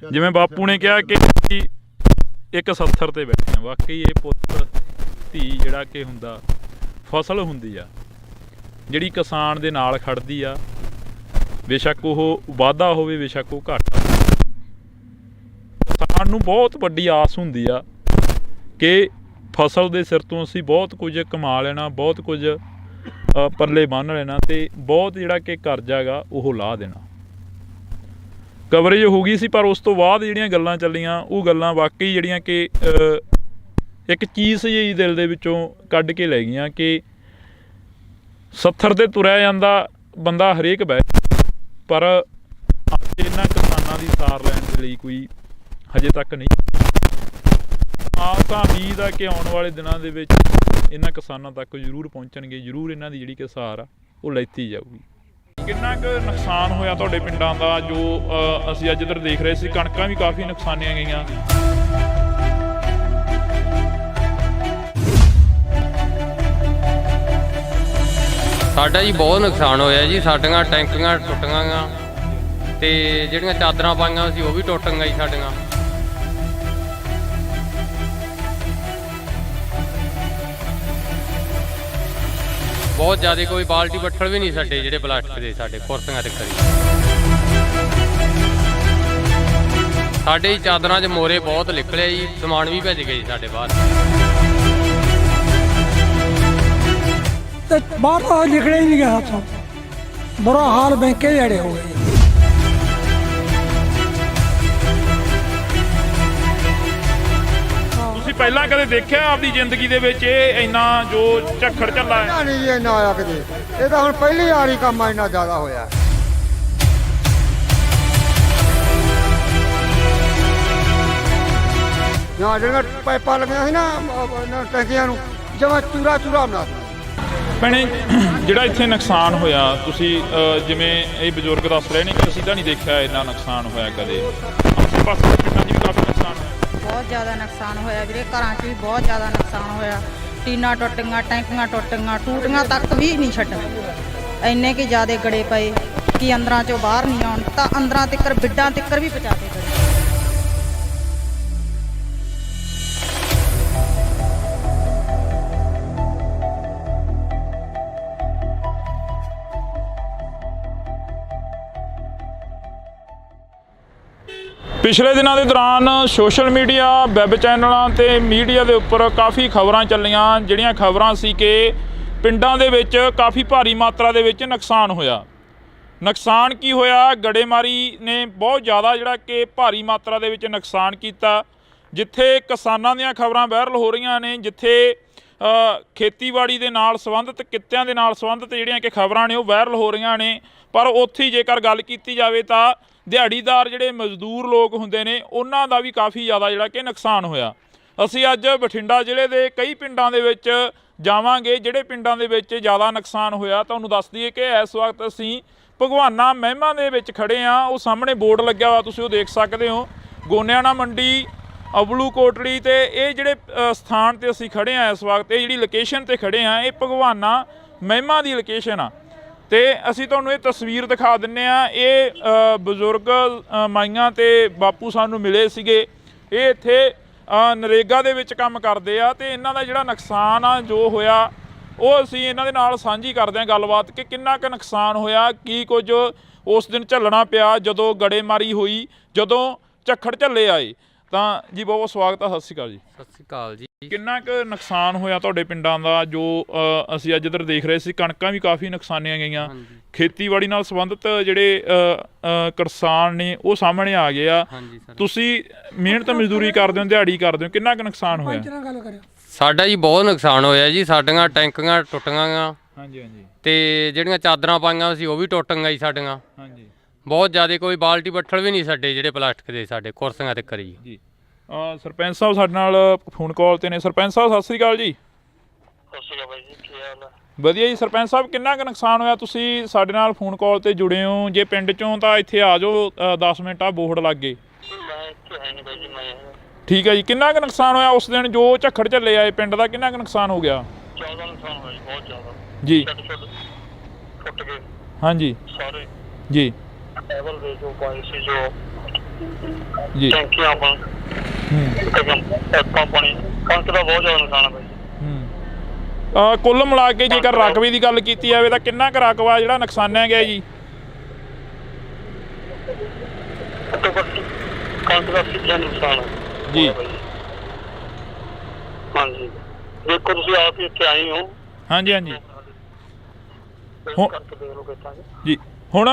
ਜਿਵੇਂ ਬਾਪੂ ਨੇ ਕਿਹਾ ਕਿ ਇੱਕ 70 ਤੇ ਬੈਠੇ ਆ। ਵਾਕਈ ਇਹ ਪੁੱਤ ਧੀ ਜਿਹੜਾ ਕਿ ਹੁੰਦਾ, ਫਸਲ ਹੁੰਦੀ ਆ ਜਿਹੜੀ ਕਿਸਾਨ ਦੇ ਨਾਲ ਖੜਦੀ ਆ। ਬੇਸ਼ੱਕ ਉਹ ਵਾਧਾ ਹੋਵੇ, ਬੇਸ਼ੱਕ ਉਹ ਘਾਟਾ। ਕਿਸਾਨ ਨੂੰ ਬਹੁਤ ਵੱਡੀ ਆਸ ਹੁੰਦੀ ਆ ਕਿ ਫਸਲ ਦੇ ਸਿਰ ਤੋਂ ਅਸੀਂ ਬਹੁਤ ਕੁਝ ਕਮਾ ਲੈਣਾ, ਬਹੁਤ ਕੁਝ ਪੱਲੇ ਬੰਨ੍ਹ ਲੈਣਾ, ਅਤੇ ਬਹੁਤ ਜਿਹੜਾ ਕਿ ਕਰਜ਼ਾ ਗਾ ਉਹ ਲਾਹ ਦੇਣਾ। ਕਵਰੇਜ ਹੋ ਗਈ ਸੀ, ਪਰ ਉਸ ਤੋਂ ਬਾਅਦ ਜਿਹੜੀਆਂ ਗੱਲਾਂ ਚੱਲੀਆਂ ਉਹ ਗੱਲਾਂ ਵਾਕਈ ਜਿਹੜੀਆਂ ਕਿ ਇੱਕ ਚੀਜ਼ ਜਿਹੀ ਦਿਲ ਦੇ ਵਿੱਚੋਂ ਕੱਢ ਕੇ ਲੈ ਗਈਆਂ ਕਿ 70 ਤੇ ਤੁਰਿਆ ਜਾਂਦਾ ਬੰਦਾ ਹਰੇਕ ਬਹਿ, ਪਰ ਅੱਜ ਇਹਨਾਂ ਕਿਸਾਨਾਂ ਦੀ ਸਾਰ ਲੈਣ ਦੇ ਲਈ ਕੋਈ ਹਜੇ ਤੱਕ ਨਹੀਂ। ਆਪ ਤਾਂ ਉਮੀਦ ਆ ਕਿ ਆਉਣ ਵਾਲੇ ਦਿਨਾਂ ਦੇ ਵਿੱਚ ਇਹਨਾਂ ਕਿਸਾਨਾਂ ਤੱਕ ਜ਼ਰੂਰ ਪਹੁੰਚਣਗੇ, ਜ਼ਰੂਰ ਇਹਨਾਂ ਦੀ ਜਿਹੜੀ ਕਿ ਸਾਰ ਆ ਉਹ ਲੈਤੀ ਜਾਊਗੀ। ਕਿੰਨਾ ਕੁ ਨੁਕਸਾਨ ਹੋਇਆ ਤੁਹਾਡੇ ਪਿੰਡਾਂ ਦਾ? ਜੋ ਅਸੀਂ ਅੱਜ ਇੱਧਰ ਦੇਖ ਰਹੇ ਸੀ, ਕਣਕਾਂ ਵੀ ਕਾਫੀ ਨੁਕਸਾਨੀਆਂ ਗਈਆਂ। ਸਾਡਾ ਜੀ ਬਹੁਤ ਨੁਕਸਾਨ ਹੋਇਆ ਜੀ। ਸਾਡੀਆਂ ਟੈਂਕੀਆਂ ਟੁੱਟੀਆਂ ਗਾ, ਤੇ ਜਿਹੜੀਆਂ ਚਾਦਰਾਂ ਪਾਈਆਂ ਸੀ ਉਹ ਵੀ ਟੁੱਟ ਗਈਆਂ ਜੀ ਸਾਡੀਆਂ। ਬਹੁਤ ਜ਼ਿਆਦਾ, ਕੋਈ ਬਾਲਟੀ ਬੱਠਲ ਵੀ ਨਹੀਂ ਸਾਡੇ ਜਿਹੜੇ ਪਲਾਸਟਿਕ ਦੇ, ਸਾਡੇ ਕੁਰਸੀਆਂ ਤੇ ਖੜੀ। ਸਾਡੇ ਹੀ ਚਾਦਰਾਂ 'ਚ ਮੋਰੇ ਬਹੁਤ ਨਿਕਲੇ ਜੀ, ਸਮਾਨ ਵੀ ਭੱਜ ਗਏ ਜੀ ਸਾਡੇ ਬਾਹਰ। ਤੇ ਬਾਹਰ ਤਾਂ ਨਿਕਲੇ ਹੀ ਨਹੀਂ ਗਿਆ ਹੱਥੋਂ, ਬੁਰਾ ਹਾਲ ਬੈਂਕੇ ਜਿਹੜੇ ਹੋ ਗਏ। ਤੁਸੀਂ ਪਹਿਲਾਂ ਕਦੇ ਦੇਖਿਆ ਆਪਦੀ ਜ਼ਿੰਦਗੀ ਦੇ ਵਿੱਚ ਇਹ ਇੰਨਾ ਜੋ ਝੱਖੜ ਝੱਲਾ ਹੈ? ਨਹੀਂ ਜੀ, ਇੰਨਾ ਆਇਆ ਕਦੇ। ਇਹ ਤਾਂ ਹੁਣ ਪਹਿਲੀ ਵਾਰ ਹੀ ਕੰਮ ਇੰਨਾ ਜ਼ਿਆਦਾ ਹੋਇਆ। ਜਾਂ ਜਿਹੜੀਆਂ ਪਾਈਪਾਂ ਲੱਗੀਆਂ ਸੀ ਨਾ ਟੈਂਕੀਆਂ ਨੂੰ ਜਮਾਂ ਚੂਰਾ ਬਣਾ ਦਿੱਤਾ। ਭੈਣੇ ਜਿਹੜਾ ਇੱਥੇ ਨੁਕਸਾਨ ਹੋਇਆ ਤੁਸੀਂ ਜਿਵੇਂ ਇਹ ਬਜ਼ੁਰਗ ਦੱਸ ਰਹੇ ਨੇ ਕਿ ਅਸੀਂ ਤਾਂ ਨਹੀਂ ਦੇਖਿਆ ਇੰਨਾ ਨੁਕਸਾਨ ਹੋਇਆ ਕਦੇ, ਆਸੇ ਪਾਸੇ ਦੇ ਪਿੰਡਾਂ 'ਚ ਵੀ ਕਾਫੀ ਨੁਕਸਾਨ ਹੋਇਆ। ਬਹੁਤ ਜ਼ਿਆਦਾ ਨੁਕਸਾਨ ਹੋਇਆ ਵੀਰੇ, ਘਰਾਂ 'ਚ ਵੀ ਬਹੁਤ ਜ਼ਿਆਦਾ ਨੁਕਸਾਨ ਹੋਇਆ। ਟੀਨਾਂ ਟੁੱਟ ਗਈਆਂ, ਟੈਂਕੀਆਂ ਟੁੱਟ ਗਈਆਂ, ਟੂਟੀਆਂ ਤੱਕ ਵੀ ਨਹੀਂ ਛੱਡੀਆਂ। ਇੰਨੇ ਕਿ ਜ਼ਿਆਦਾ ਗੜੇ ਪਏ ਕਿ ਅੰਦਰਾਂ 'ਚੋਂ ਬਾਹਰ ਨਹੀਂ ਆਉਣ, ਤਾਂ ਅੰਦਰਾਂ ਤਿੱਕਰ ਬਿੱਡਾਂ ਤਿੱਕਰ ਵੀ ਪਹੁੰਚਾ ਕੇ ਗਏ। ਪਿਛਲੇ ਦਿਨਾਂ ਦੇ ਦੌਰਾਨ ਸੋਸ਼ਲ ਮੀਡੀਆ, ਵੈਬ ਚੈਨਲਾਂ ਤੇ ਮੀਡੀਆ ਦੇ ਉੱਪਰ ਕਾਫੀ ਖਬਰਾਂ ਚੱਲੀਆਂ, ਜਿਹੜੀਆਂ ਖਬਰਾਂ ਸੀ ਕਿ ਪਿੰਡਾਂ ਦੇ ਵਿੱਚ ਕਾਫੀ ਭਾਰੀ ਮਾਤਰਾ ਦੇ ਵਿੱਚ ਨੁਕਸਾਨ ਹੋਇਆ। ਨੁਕਸਾਨ ਕੀ ਹੋਇਆ? ਗੜੇਮਾਰੀ ਨੇ ਬਹੁਤ ਜ਼ਿਆਦਾ ਜਿਹੜਾ ਕਿ ਭਾਰੀ ਮਾਤਰਾ ਦੇ ਵਿੱਚ ਨੁਕਸਾਨ ਕੀਤਾ। ਜਿੱਥੇ ਕਿਸਾਨਾਂ ਦੀਆਂ ਖਬਰਾਂ ਵਾਇਰਲ ਹੋ ਰਹੀਆਂ ਨੇ, ਜਿੱਥੇ ਖੇਤੀਬਾੜੀ ਦੇ ਨਾਲ ਸੰਬੰਧਿਤ, ਕਿੱਤਿਆਂ ਦੇ ਨਾਲ ਸੰਬੰਧਿਤ ਜਿਹੜੀਆਂ ਕਿ ਖਬਰਾਂ ਨੇ ਉਹ ਵਾਇਰਲ ਹੋ ਰਹੀਆਂ ਨੇ, ਪਰ ਉੱਥੇ ਹੀ ਜੇਕਰ ਗੱਲ ਕੀਤੀ ਜਾਵੇ ਤਾਂ ਦਿਹਾੜੀਦਾਰ ਜਿਹੜੇ ਮਜ਼ਦੂਰ ਲੋਕ ਹੁੰਦੇ ਨੇ ਉਹਨਾਂ ਦਾ ਵੀ ਕਾਫੀ ਜ਼ਿਆਦਾ ਜਿਹੜਾ ਕਿ ਨੁਕਸਾਨ ਹੋਇਆ। ਅਸੀਂ ਅੱਜ ਬਠਿੰਡਾ ਜ਼ਿਲ੍ਹੇ ਦੇ ਕਈ ਪਿੰਡਾਂ ਦੇ ਵਿੱਚ ਜਾਵਾਂਗੇ, ਜਿਹੜੇ ਪਿੰਡਾਂ ਦੇ ਵਿੱਚ ਜ਼ਿਆਦਾ ਨੁਕਸਾਨ ਹੋਇਆ। ਤੁਹਾਨੂੰ ਦੱਸ ਦਈਏ ਕਿ ਇਸ ਵਕਤ ਅਸੀਂ ਭਗਵਾਨਾ ਮਹਿਮਾ ਦੇ ਵਿੱਚ ਖੜ੍ਹੇ ਹਾਂ। ਉਹ ਸਾਹਮਣੇ ਬੋਰਡ ਲੱਗਿਆ ਹੋਇਆ, ਤੁਸੀਂ ਉਹ ਦੇਖ ਸਕਦੇ ਹੋ, ਗੋਨਿਆਣਾ ਮੰਡੀ, ਅਬਲੂ ਕੋਟਲੀ, ਤੇ ਇਹ ਜਿਹੜੇ ਸਥਾਨ 'ਤੇ ਅਸੀਂ ਖੜ੍ਹੇ ਹਾਂ ਇਸ ਵਕਤ, ਇਹ ਜਿਹੜੀ ਲੋਕੇਸ਼ਨ 'ਤੇ ਖੜ੍ਹੇ ਹਾਂ, ਇਹ ਭਗਵਾਨਾ ਮਹਿਮਾ ਦੀ ਲੋਕੇਸ਼ਨ ਆ। ਤੇ ਅਸੀਂ ਤੁਹਾਨੂੰ ਇਹ ਤਸਵੀਰ ਦਿਖਾ ਦਿੰਨੇ ਆ। ਇਹ ਬਜ਼ੁਰਗ ਮਾਈਆਂ ਤੇ ਬਾਪੂ ਸਾਨੂੰ ਮਿਲੇ ਸੀਗੇ। ਇਹ ਇੱਥੇ ਨਰੇਗਾ ਦੇ ਵਿੱਚ ਕੰਮ ਕਰਦੇ ਆ ਤੇ ਇਹਨਾਂ ਦਾ ਜਿਹੜਾ ਨੁਕਸਾਨ ਆ ਜੋ ਹੋਇਆ ਉਹ ਅਸੀਂ ਇਹਨਾਂ ਦੇ ਨਾਲ ਸਾਂਝੀ ਕਰਦੇ ਹਾਂ ਗੱਲਬਾਤ ਕਿ ਕਿੰਨਾ ਕੁ ਨੁਕਸਾਨ ਹੋਇਆ, ਕੀ ਕੁਝ ਉਸ ਦਿਨ ਝੱਲਣਾ ਪਿਆ ਜਦੋਂ ਗੜੇਮਾਰੀ ਹੋਈ, ਜਦੋਂ ਝੱਖੜ ਝੱਲੇ ਆਏ। ਤਾਂ ਜੀ ਬਹੁਤ ਬਹੁਤ ਸਵਾਗਤ ਆ, ਸਤਿ ਸ਼੍ਰੀ ਅਕਾਲ ਜੀ। ਸਤਿ ਸ਼੍ਰੀ ਅਕਾਲ ਜੀ। ਕਿੰਨਾ ਕੁ ਨੁਕਸਾਨ ਹੋਇਆ ਤੁਹਾਡੇ ਪਿੰਡਾਂ ਦਾ ਜੋ ਅਸੀਂ ਅੱਜ ਇੱਧਰ ਦੇਖ ਰਹੇ ਸੀ? ਕਣਕਾਂ ਵੀ ਕਾਫੀ ਨੁਕਸਾਨੀਆਂ ਗਈਆਂ, ਖੇਤੀਬਾੜੀ ਨਾਲ ਸੰਬੰਧਿਤ ਜਿਹੜੇ ਕਿਸਾਨ ਨੇ ਉਹ ਸਾਹਮਣੇ ਆ ਗਏ ਆ। ਤੁਸੀਂ ਮਿਹਨਤ ਮਜ਼ਦੂਰੀ ਕਰਦੇ ਹੋ, ਦਿਹਾੜੀ ਕਰਦੇ ਹੋ, ਕਿੰਨਾ ਕੁ ਨੁਕਸਾਨ ਹੋਇਆ? ਸਾਡਾ ਜੀ ਬਹੁਤ ਨੁਕਸਾਨ ਹੋਇਆ ਜੀ। ਸਾਡੀਆਂ ਟੈਂਕੀਆਂ ਟੁੱਟ ਗਈਆਂ, ਤੇ ਜਿਹੜੀਆਂ ਚਾਦਰਾਂ ਪਾਈਆਂ ਸੀ ਉਹ ਵੀ ਟੁੱਟ ਗਈਆਂ ਜੀ ਸਾਡੀਆਂ। ਬਹੁਤ ਜ਼ਿਆਦਾ, ਕੋਈ ਬਾਲਟੀ ਬੱਠਲ ਵੀ ਨਹੀਂ ਸਾਡੇ ਜਿਹੜੇ ਪਲਾਸਟਿਕ ਦੇ, ਸਾਡੇ ਕੁਰਸੀਆਂ ਤੇ ਕਰੀ ਜੀ। ਸਰਪੰਚ ਸਾਹਿਬ ਸਾਡੇ ਨਾਲ ਫੋਨ ਕਾਲ ਤੇ ਨੇ। ਸਰਪੰਚ ਸਾਹਿਬ ਸਤਿ ਸ਼੍ਰੀ ਅਕਾਲ ਜੀ। ਸਤਿ ਸ਼੍ਰੀ ਅਕਾਲ ਬਾਈ ਜੀ, ਕੀ ਹਾਲ ਹੈ? ਵਧੀਆ ਜੀ। ਸਰਪੰਚ ਸਾਹਿਬ ਕਿੰਨਾ ਕੁ ਨੁਕਸਾਨ ਹੋਇਆ? ਤੁਸੀਂ ਸਾਡੇ ਨਾਲ ਫੋਨ ਕਾਲ ਤੇ ਜੁੜੇ ਹੋ, ਜੇ ਪਿੰਡ ਚੋਂ ਤਾਂ ਇੱਥੇ ਆ ਜਾਓ, 10 ਮਿੰਟ ਆ ਬੋਰਡ ਲੱਗ ਗਏ। ਮੈਂ ਇੱਥੇ ਹੈ ਨਹੀਂ ਬਾਈ ਜੀ, ਮੈਂ ਠੀਕ ਹੈ ਜੀ। ਕਿੰਨਾ ਕੁ ਨੁਕਸਾਨ ਹੋਇਆ ਉਸ ਦਿਨ ਜੋ ਝੱਖੜ ਝੱਲੇ ਆਏ ਪਿੰਡ ਦਾ? ਕਿੰਨਾ ਕੁ ਨੁਕਸਾਨ ਹੋ ਗਿਆ? ਜ਼ਿਆਦਾ ਨੁਕਸਾਨ ਹੋਇਆ ਜੀ, ਬਹੁਤ ਜ਼ਿਆਦਾ ਜੀ। ਟੁੱਟ ਗਏ ਹਾਂਜੀ ਸਾਰੇ ਜੀ। ਲੈਵਲ ਦੇ ਜੋ ਪਾਣੀ ਸੀ, ਜੋ ਜੀ ਟੈਂਕੀਆਂ ਪਾਣੀ, ਕਣਕ ਦਾ ਬਹੁਤ ਜ਼ਿਆਦਾ ਨੁਕਸਾਨ ਹੈ ਬਾਈ। ਕੁੱਲ ਮਿਲਾ ਕੇ ਜੇਕਰ ਰਕਬੇ ਦੀ ਗੱਲ ਕੀਤੀ ਜਾਵੇ ਤਾਂ ਕਿੰਨਾ ਕੁ ਰਕਬਾ ਜਿਹੜਾ ਨੁਕਸਾਨਿਆ ਗਿਆ ਜੀ? ਕਣਕ ਦਾ ਸਿੱਧਾ ਨੁਕਸਾਨ ਹੈ ਜੀ। ਹਾਂਜੀ, ਦੇਖੋ ਤੁਸੀਂ ਆਪ ਹੀ ਇੱਥੇ ਆਏ ਹੋ। ਹਾਂਜੀ ਹਾਂਜੀ ਕਰਕੇ ਦੇਖ ਲਓ ਕਿੱਦਾਂ ਜੀ। ਹੁਣ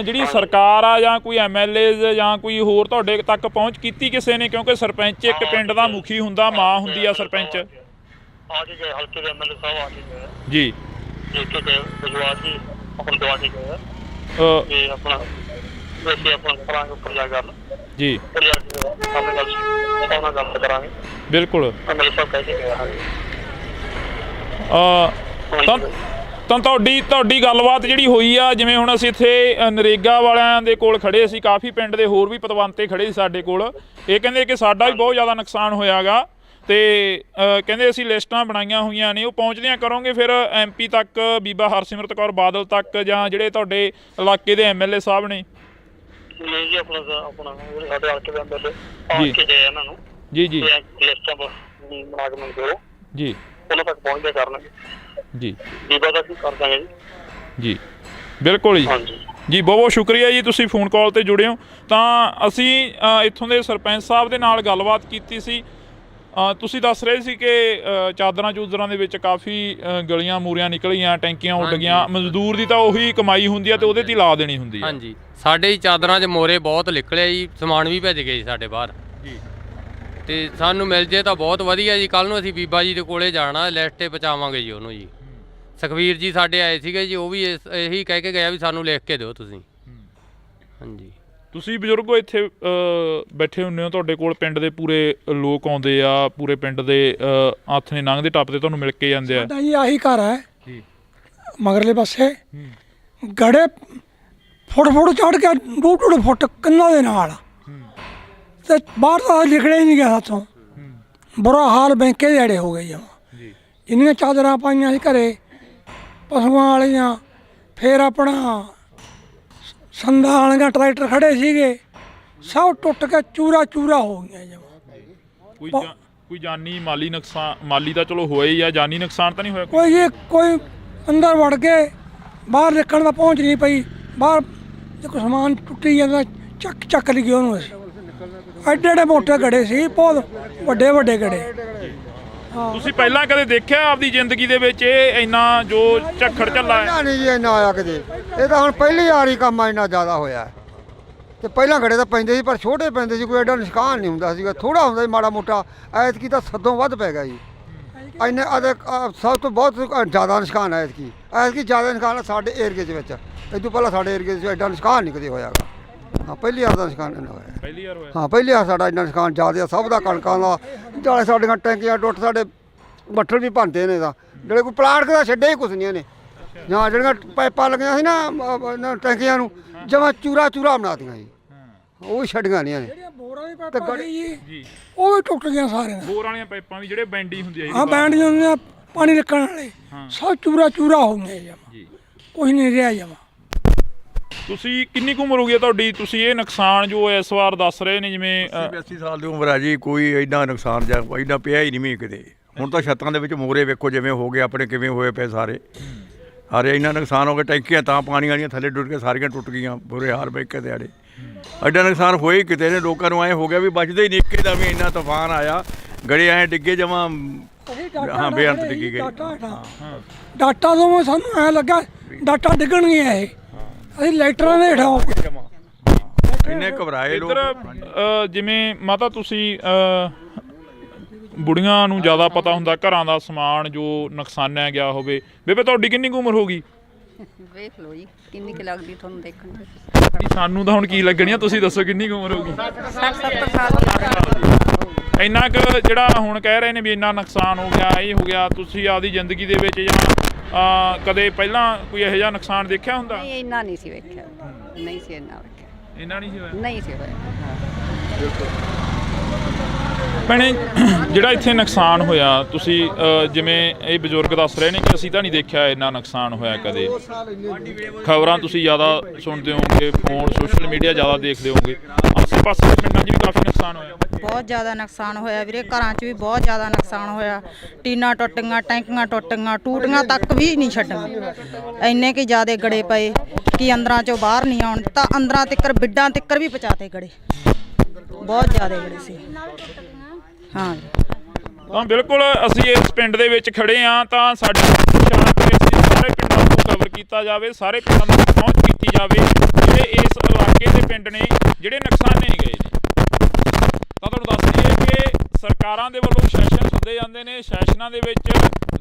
ਜਿਹੜੀ ਸਰਕਾਰ ਆ ਜਾਂ ਕੋਈ MLA ਜਾਂ ਕੋਈ ਹੋਰ ਤੁਹਾਡੇ ਤੱਕ ਪਹੁੰਚ ਕੀਤੀ ਕਿਸੇ ਨੇ? ਕਿਉਂਕਿ ਸਰਪੰਚ ਇੱਕ ਪਿੰਡ ਦਾ ਮੁਖੀ ਹੁੰਦਾ, ਮਾਂ ਹੁੰਦੀ ਆ ਸਰਪੰਚ। ਆ ਕੇ ਗਏ, ਹਲਕੇ ਦੇ MLA ਸਾਹਿਬ ਆ ਕੇ ਗਏ ਜੀ। ਦੇਖ ਕੇ ਗਏ, ਵਿਜਵਾ ਜੀ ਆਪਣਾ ਦਵਾ ਕੇ ਗਏ ਤੇ ਆਪਣਾ ਵੈਸੇ ਆਪਣਾ ਕਰਾਂਗੇ ਉੱਪਰ ਜਾ ਗੱਲ ਜੀ। ਉੱਪਰ ਜਾ ਕੇ ਆਪਣੇ ਗੱਲ ਉਹਨਾਂ ਗੱਲ ਕਰਾਂਗੇ। ਬਿਲਕੁਲ। MLA ਸਾਹਿਬ ਕਹਿ ਕੇ ਗਏ। ਤਾਂ ਤੁਹਾਡੀ ਗੱਲਬਾਤ ਜਿਹੜੀ ਹੋਈ ਆ, ਜਿਵੇਂ ਹੁਣ ਅਸੀਂ ਇੱਥੇ ਨਰੇਗਾ ਵਾਲਿਆਂ ਦੇ ਕੋਲ ਖੜੇ ਸੀ, ਕਾਫੀ ਪਿੰਡ ਦੇ ਹੋਰ ਵੀ ਪਤਵੰਤੇ ਖੜੇ ਸੀ ਸਾਡੇ ਕੋਲ। ਇਹ ਕਹਿੰਦੇ ਕਿ ਸਾਡਾ ਵੀ ਬਹੁਤ ਜ਼ਿਆਦਾ ਨੁਕਸਾਨ ਹੋਇਆ ਗਾ, ਤੇ ਕਹਿੰਦੇ ਅਸੀਂ ਲਿਸਟਾਂ ਬਣਾਈਆਂ ਹੋਈਆਂ ਨੇ, ਉਹ ਪਹੁੰਚਦਿਆਂ ਕਰੋਗੇ ਫਿਰ MP ਤੱਕ, ਬੀਬਾ ਹਰਸਿਮਰਤ ਕੌਰ ਬਾਦਲ ਤੱਕ, ਜਾਂ ਜਿਹੜੇ ਤੁਹਾਡੇ ਇਲਾਕੇ ਦੇ MLA ਸਾਹਿਬ ਨੇ? ਨਹੀਂ ਜੀ, ਆਪਣਾ ਸਾਡੇ ਹਲਕੇ ਦੇ MLA ਆ ਕੇ ਗਏ ਇਹਨਾਂ ਨੂੰ। ਜੀ ਜੀ। ਲਿਸਟਾਂ ਬਣਾ ਕੇ ਮੈਨੂੰ ਦਿਓ ਜੀ, ਉਹਨਾਂ ਤੱਕ ਪਹੁੰਚਦੇ ਕਰਨਗੇ ਜੀ। ਬੀਬਾ ਦਾ ਕੀ ਕਰ ਦਾਂਗੇ ਜੀ। ਜੀ ਬਿਲਕੁਲ ਜੀ। ਜੀ ਬਹੁਤ ਬਹੁਤ ਸ਼ੁਕਰੀਆ ਜੀ, ਤੁਸੀਂ ਫੋਨ ਕਾਲ ਤੇ ਜੁੜੇ ਹੋ। ਤਾਂ ਅਸੀਂ ਇੱਥੋਂ ਦੇ ਸਰਪੰਚ ਸਾਹਿਬ ਦੇ ਨਾਲ ਗੱਲਬਾਤ ਕੀਤੀ ਸੀ। ਤੁਸੀਂ ਦੱਸ ਰਹੇ ਸੀ ਕਿ ਚਾਦਰਾਂ ਚੂਦਰਾਂ ਦੇ ਵਿੱਚ ਕਾਫੀ ਗਲੀਆਂ ਮੂਰੀਆਂ ਨਿਕਲੀਆਂ, ਟੈਂਕੀਆਂ ਉੱਡ ਗਈਆਂ। ਮਜ਼ਦੂਰ ਦੀ ਤਾਂ ਉਹੀ ਕਮਾਈ ਹੁੰਦੀ ਆ ਤੇ ਉਹਦੇ 'ਤੇ ਲਾ ਦੇਣੀ ਹੁੰਦੀ ਆ। ਹਾਂਜੀ, ਸਾਡੇ ਚਾਦਰਾਂ 'ਚ ਮੋਰੇ ਬਹੁਤ ਨਿਕਲੇ ਜੀ, ਸਮਾਨ ਵੀ ਭੇਜ ਗਏ ਜੀ ਸਾਡੇ ਬਾਹਰ ਜੀ। ਤੇ ਸਾਨੂੰ ਮਿਲ ਜੇ ਤਾਂ ਬਹੁਤ ਵਧੀਆ ਜੀ। ਕੱਲ੍ਹ ਨੂੰ ਅਸੀਂ ਬੀਬਾ ਜੀ ਦੇ ਕੋਲੇ ਜਾਣਾ, ਲਿਸਟ 'ਤੇ ਪਹੁੰਚਾਵਾਂਗੇ ਜੀ ਉਹਨੂੰ ਜੀ। ਸੁਖਵੀਰ ਜੀ ਸਾਡੇ ਆਏ ਸੀਗੇ ਜੀ, ਉਹ ਵੀ ਇਹੀ ਕਹਿ ਕੇ ਗਿਆ ਵੀ ਸਾਨੂੰ ਲਿਖ ਕੇ ਦਿਓ ਤੁਸੀਂ। ਹਾਂਜੀ। ਤੁਸੀਂ ਬਜ਼ੁਰਗੋ ਇੱਥੇ ਬੈਠੇ ਹੁੰਦੇ ਹੋ, ਤੁਹਾਡੇ ਕੋਲ ਪਿੰਡ ਦੇ ਪੂਰੇ ਲੋਕ ਆਉਂਦੇ ਆ, ਪੂਰੇ ਪਿੰਡ ਦੇ ਹੱਥ ਨੇ ਲੰਘਦੇ ਟੱਪਦੇ ਤੁਹਾਨੂੰ ਮਿਲ ਕੇ ਜਾਂਦੇ ਆ। ਸਾਡਾ ਜੀ ਆਹੀ ਘਰ ਹੈ ਜੀ ਮਗਰਲੇ ਪਾਸੇ ਗੜੇ ਫੁੱਟ ਚੜ ਕੇ 2-2 ਫੁੱਟ ਕੰਨਾਂ ਦੇ ਨਾਲ ਤੇ ਬਾਹਰ ਤਾਂ ਨਿਕਲਿਆ ਹੀ ਨਹੀਂ ਗਿਆ ਸਾਥੋਂ। ਬੁਰਾ ਹਾਲ ਬੈਂਕੇ ਦੇ ਅੜੇ ਹੋ ਗਏ ਜਮਾਂ। ਜੀ ਜਿੰਨੀਆਂ ਚਾਦਰਾਂ ਪਾਈਆਂ ਸੀ ਘਰੇ ਪਸ਼ੂਆਂ ਵਾਲੀਆਂ, ਫਿਰ ਆਪਣਾ ਸੰਦਾਂ ਵਾਲੀਆਂ ਟਰੈਕਟਰ ਖੜੇ ਸੀਗੇ, ਸਭ ਟੁੱਟ ਕੇ ਚੂਰਾ ਚੂਰਾ ਹੋ ਗਈਆਂ ਜਮਾਂ। ਕੋਈ ਜਾਨੀ ਮਾਲੀ ਨੁਕਸਾਨ? ਮਾਲੀ ਤਾਂ ਚਲੋ ਹੋਇਆ ਹੀ ਆ, ਜਾਨੀ ਨੁਕਸਾਨ ਤਾਂ ਨਹੀਂ ਹੋਇਆ? ਕੋਈ ਅੰਦਰ ਵੜ ਕੇ ਬਾਹਰ ਨਿਕਲਣ ਦਾ ਪਹੁੰਚ ਨਹੀਂ ਪਈ। ਬਾਹਰ ਜੇ ਕੋਈ ਸਮਾਨ ਟੁੱਟੀ ਜਾਂਦਾ ਚੱਕ ਲਈਏ ਉਹਨੂੰ। ਅਸੀਂ ਐਡੇ ਮੋਟੇ ਗੜੇ ਸੀ, ਬਹੁਤ ਵੱਡੇ ਗੜੇ। ਤੁਸੀਂ ਪਹਿਲਾਂ ਕਦੇ ਦੇਖਿਆ ਆਪਦੀ ਜ਼ਿੰਦਗੀ ਦੇ ਵਿੱਚ ਇਹ ਇੰਨਾ ਜੋ ਝੱਖੜ ਝੱਲਾ ਹੈ? ਨਹੀਂ ਜੀ ਇੰਨਾ ਆਇਆ ਕਿਤੇ, ਇਹ ਤਾਂ ਹੁਣ ਪਹਿਲੀ ਵਾਰੀ ਕੰਮ ਇੰਨਾ ਜ਼ਿਆਦਾ ਹੋਇਆ ਤੇ ਪਹਿਲਾਂ ਗੜੇ ਤਾਂ ਪੈਂਦੇ ਸੀ ਪਰ ਛੋਟੇ ਪੈਂਦੇ ਸੀ, ਕੋਈ ਐਡਾ ਨੁਕਸਾਨ ਨਹੀਂ ਹੁੰਦਾ ਸੀਗਾ, ਥੋੜਾ ਹੁੰਦਾ ਸੀ ਮਾੜਾ ਮੋਟਾ। ਐਤਕੀ ਤਾਂ ਸਦੋਂ ਵੱਧ ਪੈ ਗਿਆ ਜੀ। ਇੰਨੇ ਸਭ ਤੋਂ ਬਹੁਤ ਜ਼ਿਆਦਾ ਨੁਕਸਾਨ ਹੈ ਐਤਕੀ ਜ਼ਿਆਦਾ ਨੁਕਸਾਨ ਸਾਡੇ ਏਰੀਏ ਦੇ ਵਿੱਚ। ਇਹ ਤੋਂ ਪਹਿਲਾਂ ਸਾਡੇ ਏਰੀਏ 'ਚ ਐਡਾ ਨੁਕਸਾਨ ਨਹੀਂ ਕਦੇ ਹੋਇਆਗਾ। ਹਾਂ ਪਹਿਲੀ ਵਾਰ ਦਾ ਨੁਕਸਾਨ ਇੰਨਾ ਹੋਇਆ। ਪਹਿਲੀ ਵਾਰ ਹੋਇਆ? ਹਾਂ ਪਹਿਲੀ ਵਾਰ ਸਾਡਾ ਇੰਨਾ ਨੁਕਸਾਨ ਜ਼ਿਆਦਾ ਸਭ ਦਾ, ਕਣਕਾਂ ਦਾ, ਜਾਲੇ ਸਾਡੀਆਂ ਟੈਂਕੀਆਂ ਟੁੱਟ, ਸਾਡੇ ਬੱਠਲ ਵੀ ਭੰਨਦੇ ਨੇ ਤਾਂ ਜਿਹੜੇ ਕੋਈ ਪਲਾਟ ਦਾ ਛੱਡੇ ਹੀ ਕੁਛ ਨਹੀਂ ਨੇ। ਜਾਂ ਜਿਹੜੀਆਂ ਪਾਈਪਾਂ ਲੱਗੀਆਂ ਸੀ ਨਾ ਟੈਂਕੀਆਂ ਨੂੰ ਜਮਾਂ ਚੂਰਾ ਬਣਾਤੀਆਂ ਜੀ, ਉਹ ਵੀ ਛੱਡੀਆਂ ਨਹੀਂ ਨੇ। ਬੋਰਾਂ ਦੀ ਪਾਈਪਾਂ ਜੀ ਉਹ ਵੀ ਟੁੱਟ ਗਈਆਂ ਸਾਰੀਆਂ। ਬੋਰ ਵਾਲੀਆਂ ਪਾਈਪਾਂ ਵੀ ਜਿਹੜੇ ਬੈਂਡੀ ਹੁੰਦੀ ਆ? ਹਾਂ ਬੈਂਡ ਹੁੰਦੀਆਂ ਪਾਣੀ ਨਿਕਲਣ ਵਾਲੇ, ਸਭ ਚੂਰਾ ਹੋ ਗਏ ਜਮਾਂ, ਕੁਝ ਨਹੀਂ ਰਿਹਾ ਜਮਾਂ। ਤੁਸੀਂ ਕਿੰਨੀ ਕੁ ਉਮਰ ਹੋ ਗਈ ਤੁਹਾਡੀ? ਤੁਸੀਂ ਇਹ ਨੁਕਸਾਨ ਜੋ ਇਸ ਵਾਰ ਦੱਸ ਰਹੇ ਨੇ, ਜਿਵੇਂ 80 ਸਾਲ ਦੀ ਉਮਰ ਹੈ ਜੀ, ਕੋਈ ਐਡਾ ਨੁਕਸਾਨ ਜਾਂ ਐਡਾ ਪਿਆ ਹੀ ਨਹੀਂ ਮੀਂਹ ਕਿਤੇ। ਹੁਣ ਤਾਂ ਛੱਤਾਂ ਦੇ ਵਿੱਚ ਮੋਰੇ ਵੇਖੋ ਜਿਵੇਂ ਹੋ ਗਏ ਆਪਣੇ, ਕਿਵੇਂ ਹੋਏ ਪਏ ਸਾਰੇ ਇੰਨਾ ਨੁਕਸਾਨ ਹੋ ਗਿਆ। ਟੈਂਕੀਆਂ ਤਾਂ ਪਾਣੀ ਵਾਲੀਆਂ ਥੱਲੇ ਡੁੱਟ ਕੇ ਸਾਰੀਆਂ ਟੁੱਟ ਗਈਆਂ, ਬੁਰੇ ਹਾਲ ਬੈਂਕੇ ਦੇ ਆੜੇ। ਐਡਾ ਨੁਕਸਾਨ ਹੋਇਆ ਹੀ ਕਿਤੇ ਨੇ, ਲੋਕਾਂ ਨੂੰ ਐਂ ਹੋ ਗਿਆ ਵੀ ਬਚਦੇ ਹੀ ਨਹੀਂ। ਇੱਕੇ ਦਾ ਵੀ ਇੰਨਾ ਤੂਫਾਨ ਆਇਆ, ਗੜੇ ਐਂ ਡਿੱਗੇ ਜਮਾਂ, ਹਾਂ ਬੇਅੰਤ ਡਿੱਗੀ ਗਏ। ਡਾਟਾ ਤੋਂ ਸਾਨੂੰ ਐਂ ਲੱਗਾ ਡਾਟਾ ਡਿੱਗਣਗੀਆਂ ਇਹ, ਅਸੀਂ ਲਾਈਟਰਾਂ ਦੇ ਹੇਠਾਂ ਇੰਨੇ ਘਬਰਾਏ ਲੋਕ। ਇੱਧਰ ਜਿਵੇਂ ਮਾਤਾ ਤੁਸੀਂ ਬੁੜੀਆਂ ਨੂੰ ਜ਼ਿਆਦਾ ਪਤਾ ਹੁੰਦਾ ਘਰਾਂ ਦਾ ਸਮਾਨ ਜੋ ਨੁਕਸਾਨਿਆ ਗਿਆ ਹੋਵੇ। ਬੇਬੇ ਤੁਹਾਡੀ ਕਿੰਨੀ ਕੁ ਉਮਰ ਹੋ ਗਈ? ਵੇਖ ਲਓ ਜੀ ਕਿੰਨੀ ਕੁ ਲੱਗਦੀ ਤੁਹਾਨੂੰ ਦੇਖਣ ਨੂੰ। ਸਾਨੂੰ ਤਾਂ ਹੁਣ ਕੀ ਲੱਗਣੀ ਆ, ਤੁਸੀਂ ਦੱਸੋ ਕਿੰਨੀ ਕੁ ਉਮਰ ਹੋ ਗਈ? 60-70 ਸਾਲ। ਇੰਨਾ ਕੁ ਜਿਹੜਾ ਹੁਣ ਕਹਿ ਰਹੇ ਨੇ ਵੀ ਇੰਨਾ ਨੁਕਸਾਨ ਹੋ ਗਿਆ, ਇਹ ਹੋ ਗਿਆ, ਤੁਸੀਂ ਆਪਦੀ ਜ਼ਿੰਦਗੀ ਦੇ ਵਿੱਚ ਜਾਂ ਕਦੇ ਪਹਿਲਾਂ ਕੋਈ ਇਹੋ ਜਿਹਾ ਨੁਕਸਾਨ ਦੇਖਿਆ ਹੁੰਦਾ? ਨਹੀਂ ਇੰਨਾ ਨਹੀਂ ਸੀ ਵੇਖਿਆ, ਨਹੀਂ ਸੀ ਇੰਨਾ ਵੇਖਿਆ, ਇੰਨਾ ਨਹੀਂ ਸੀ ਹੋਇਆ? ਨਹੀਂ ਸੀ ਹੋਇਆ। ਭੈਣੇ ਜਿਹੜਾ ਇੱਥੇ ਨੁਕਸਾਨ ਹੋਇਆ, ਤੁਸੀਂ ਜਿਵੇਂ ਇਹ ਬਜ਼ੁਰਗ ਦੱਸ ਰਹੇ ਨੇ ਕਿ ਅਸੀਂ ਤਾਂ ਨਹੀਂ ਦੇਖਿਆ ਇੰਨਾ ਨੁਕਸਾਨ ਹੋਇਆ ਕਦੇ। ਖਬਰਾਂ ਤੁਸੀਂ ਜ਼ਿਆਦਾ ਸੁਣਦੇ ਹੋਵੋਗੇ, ਫੋਨ ਸੋਸ਼ਲ ਮੀਡੀਆ ਜ਼ਿਆਦਾ ਦੇਖਦੇ ਹੋਵੋਗੇ, ਆਸੇ ਪਾਸੇ ਦੇ ਪਿੰਡਾਂ 'ਚ ਵੀ ਕਾਫੀ ਨੁਕਸਾਨ ਹੋਇਆ? ਬਹੁਤ ਜ਼ਿਆਦਾ ਨੁਕਸਾਨ ਹੋਇਆ ਵੀਰੇ, ਘਰਾਂ 'ਚ ਵੀ ਬਹੁਤ ਜ਼ਿਆਦਾ ਨੁਕਸਾਨ ਹੋਇਆ। ਟੀਨਾਂ ਟੁੱਟ ਗਈਆਂ, ਟੈਂਕੀਆਂ ਟੁੱਟ ਗਈਆਂ, ਟੂਟੀਆਂ ਤੱਕ ਵੀ ਨਹੀਂ ਛੱਡੀਆਂ। ਇੰਨੇ ਕਿ ਜ਼ਿਆਦਾ ਗੜੇ ਪਏ ਕਿ ਅੰਦਰਾਂ 'ਚੋਂ ਬਾਹਰ ਨਹੀਂ ਆਉਣ, ਤਾਂ ਅੰਦਰਾਂ ਤਿੱਕਰ ਬਿੱਡਾਂ ਤਿੱਕਰ ਵੀ ਪਹੁੰਚਾਤੇ ਗੜੇ, ਬਹੁਤ ਜ਼ਿਆਦਾ ਗੜੇ ਸੀ। ਹਾਂ ਤਾਂ ਬਿਲਕੁਲ ਅਸੀਂ ਇਸ ਪਿੰਡ ਦੇ ਵਿੱਚ ਖੜੇ ਹਾਂ, ਤਾਂ ਸਾਡੇ ਸਾਰੇ ਪਿੰਡਾਂ ਨੂੰ ਕਵਰ ਕੀਤਾ ਜਾਵੇ, ਸਾਰੇ ਪਿੰਡਾਂ ਤੱਕ ਪਹੁੰਚ ਕੀਤੀ ਜਾਵੇ ਜਿਹੜੇ ਇਸ ਇਲਾਕੇ ਦੇ ਪਿੰਡ ਨੇ ਜਿਹੜੇ ਨੁਕਸਾਨੇ ਗਏ ਨੇ। ਤਾਂ ਤੁਹਾਨੂੰ ਦੱਸ ਦਈਏ ਕਿ ਸਰਕਾਰਾਂ ਦੇ ਵੱਲੋਂ ਸੈਸ਼ਨ ਸੱਦੇ ਜਾਂਦੇ ਨੇ, ਸੈਸ਼ਨਾਂ ਦੇ ਵਿੱਚ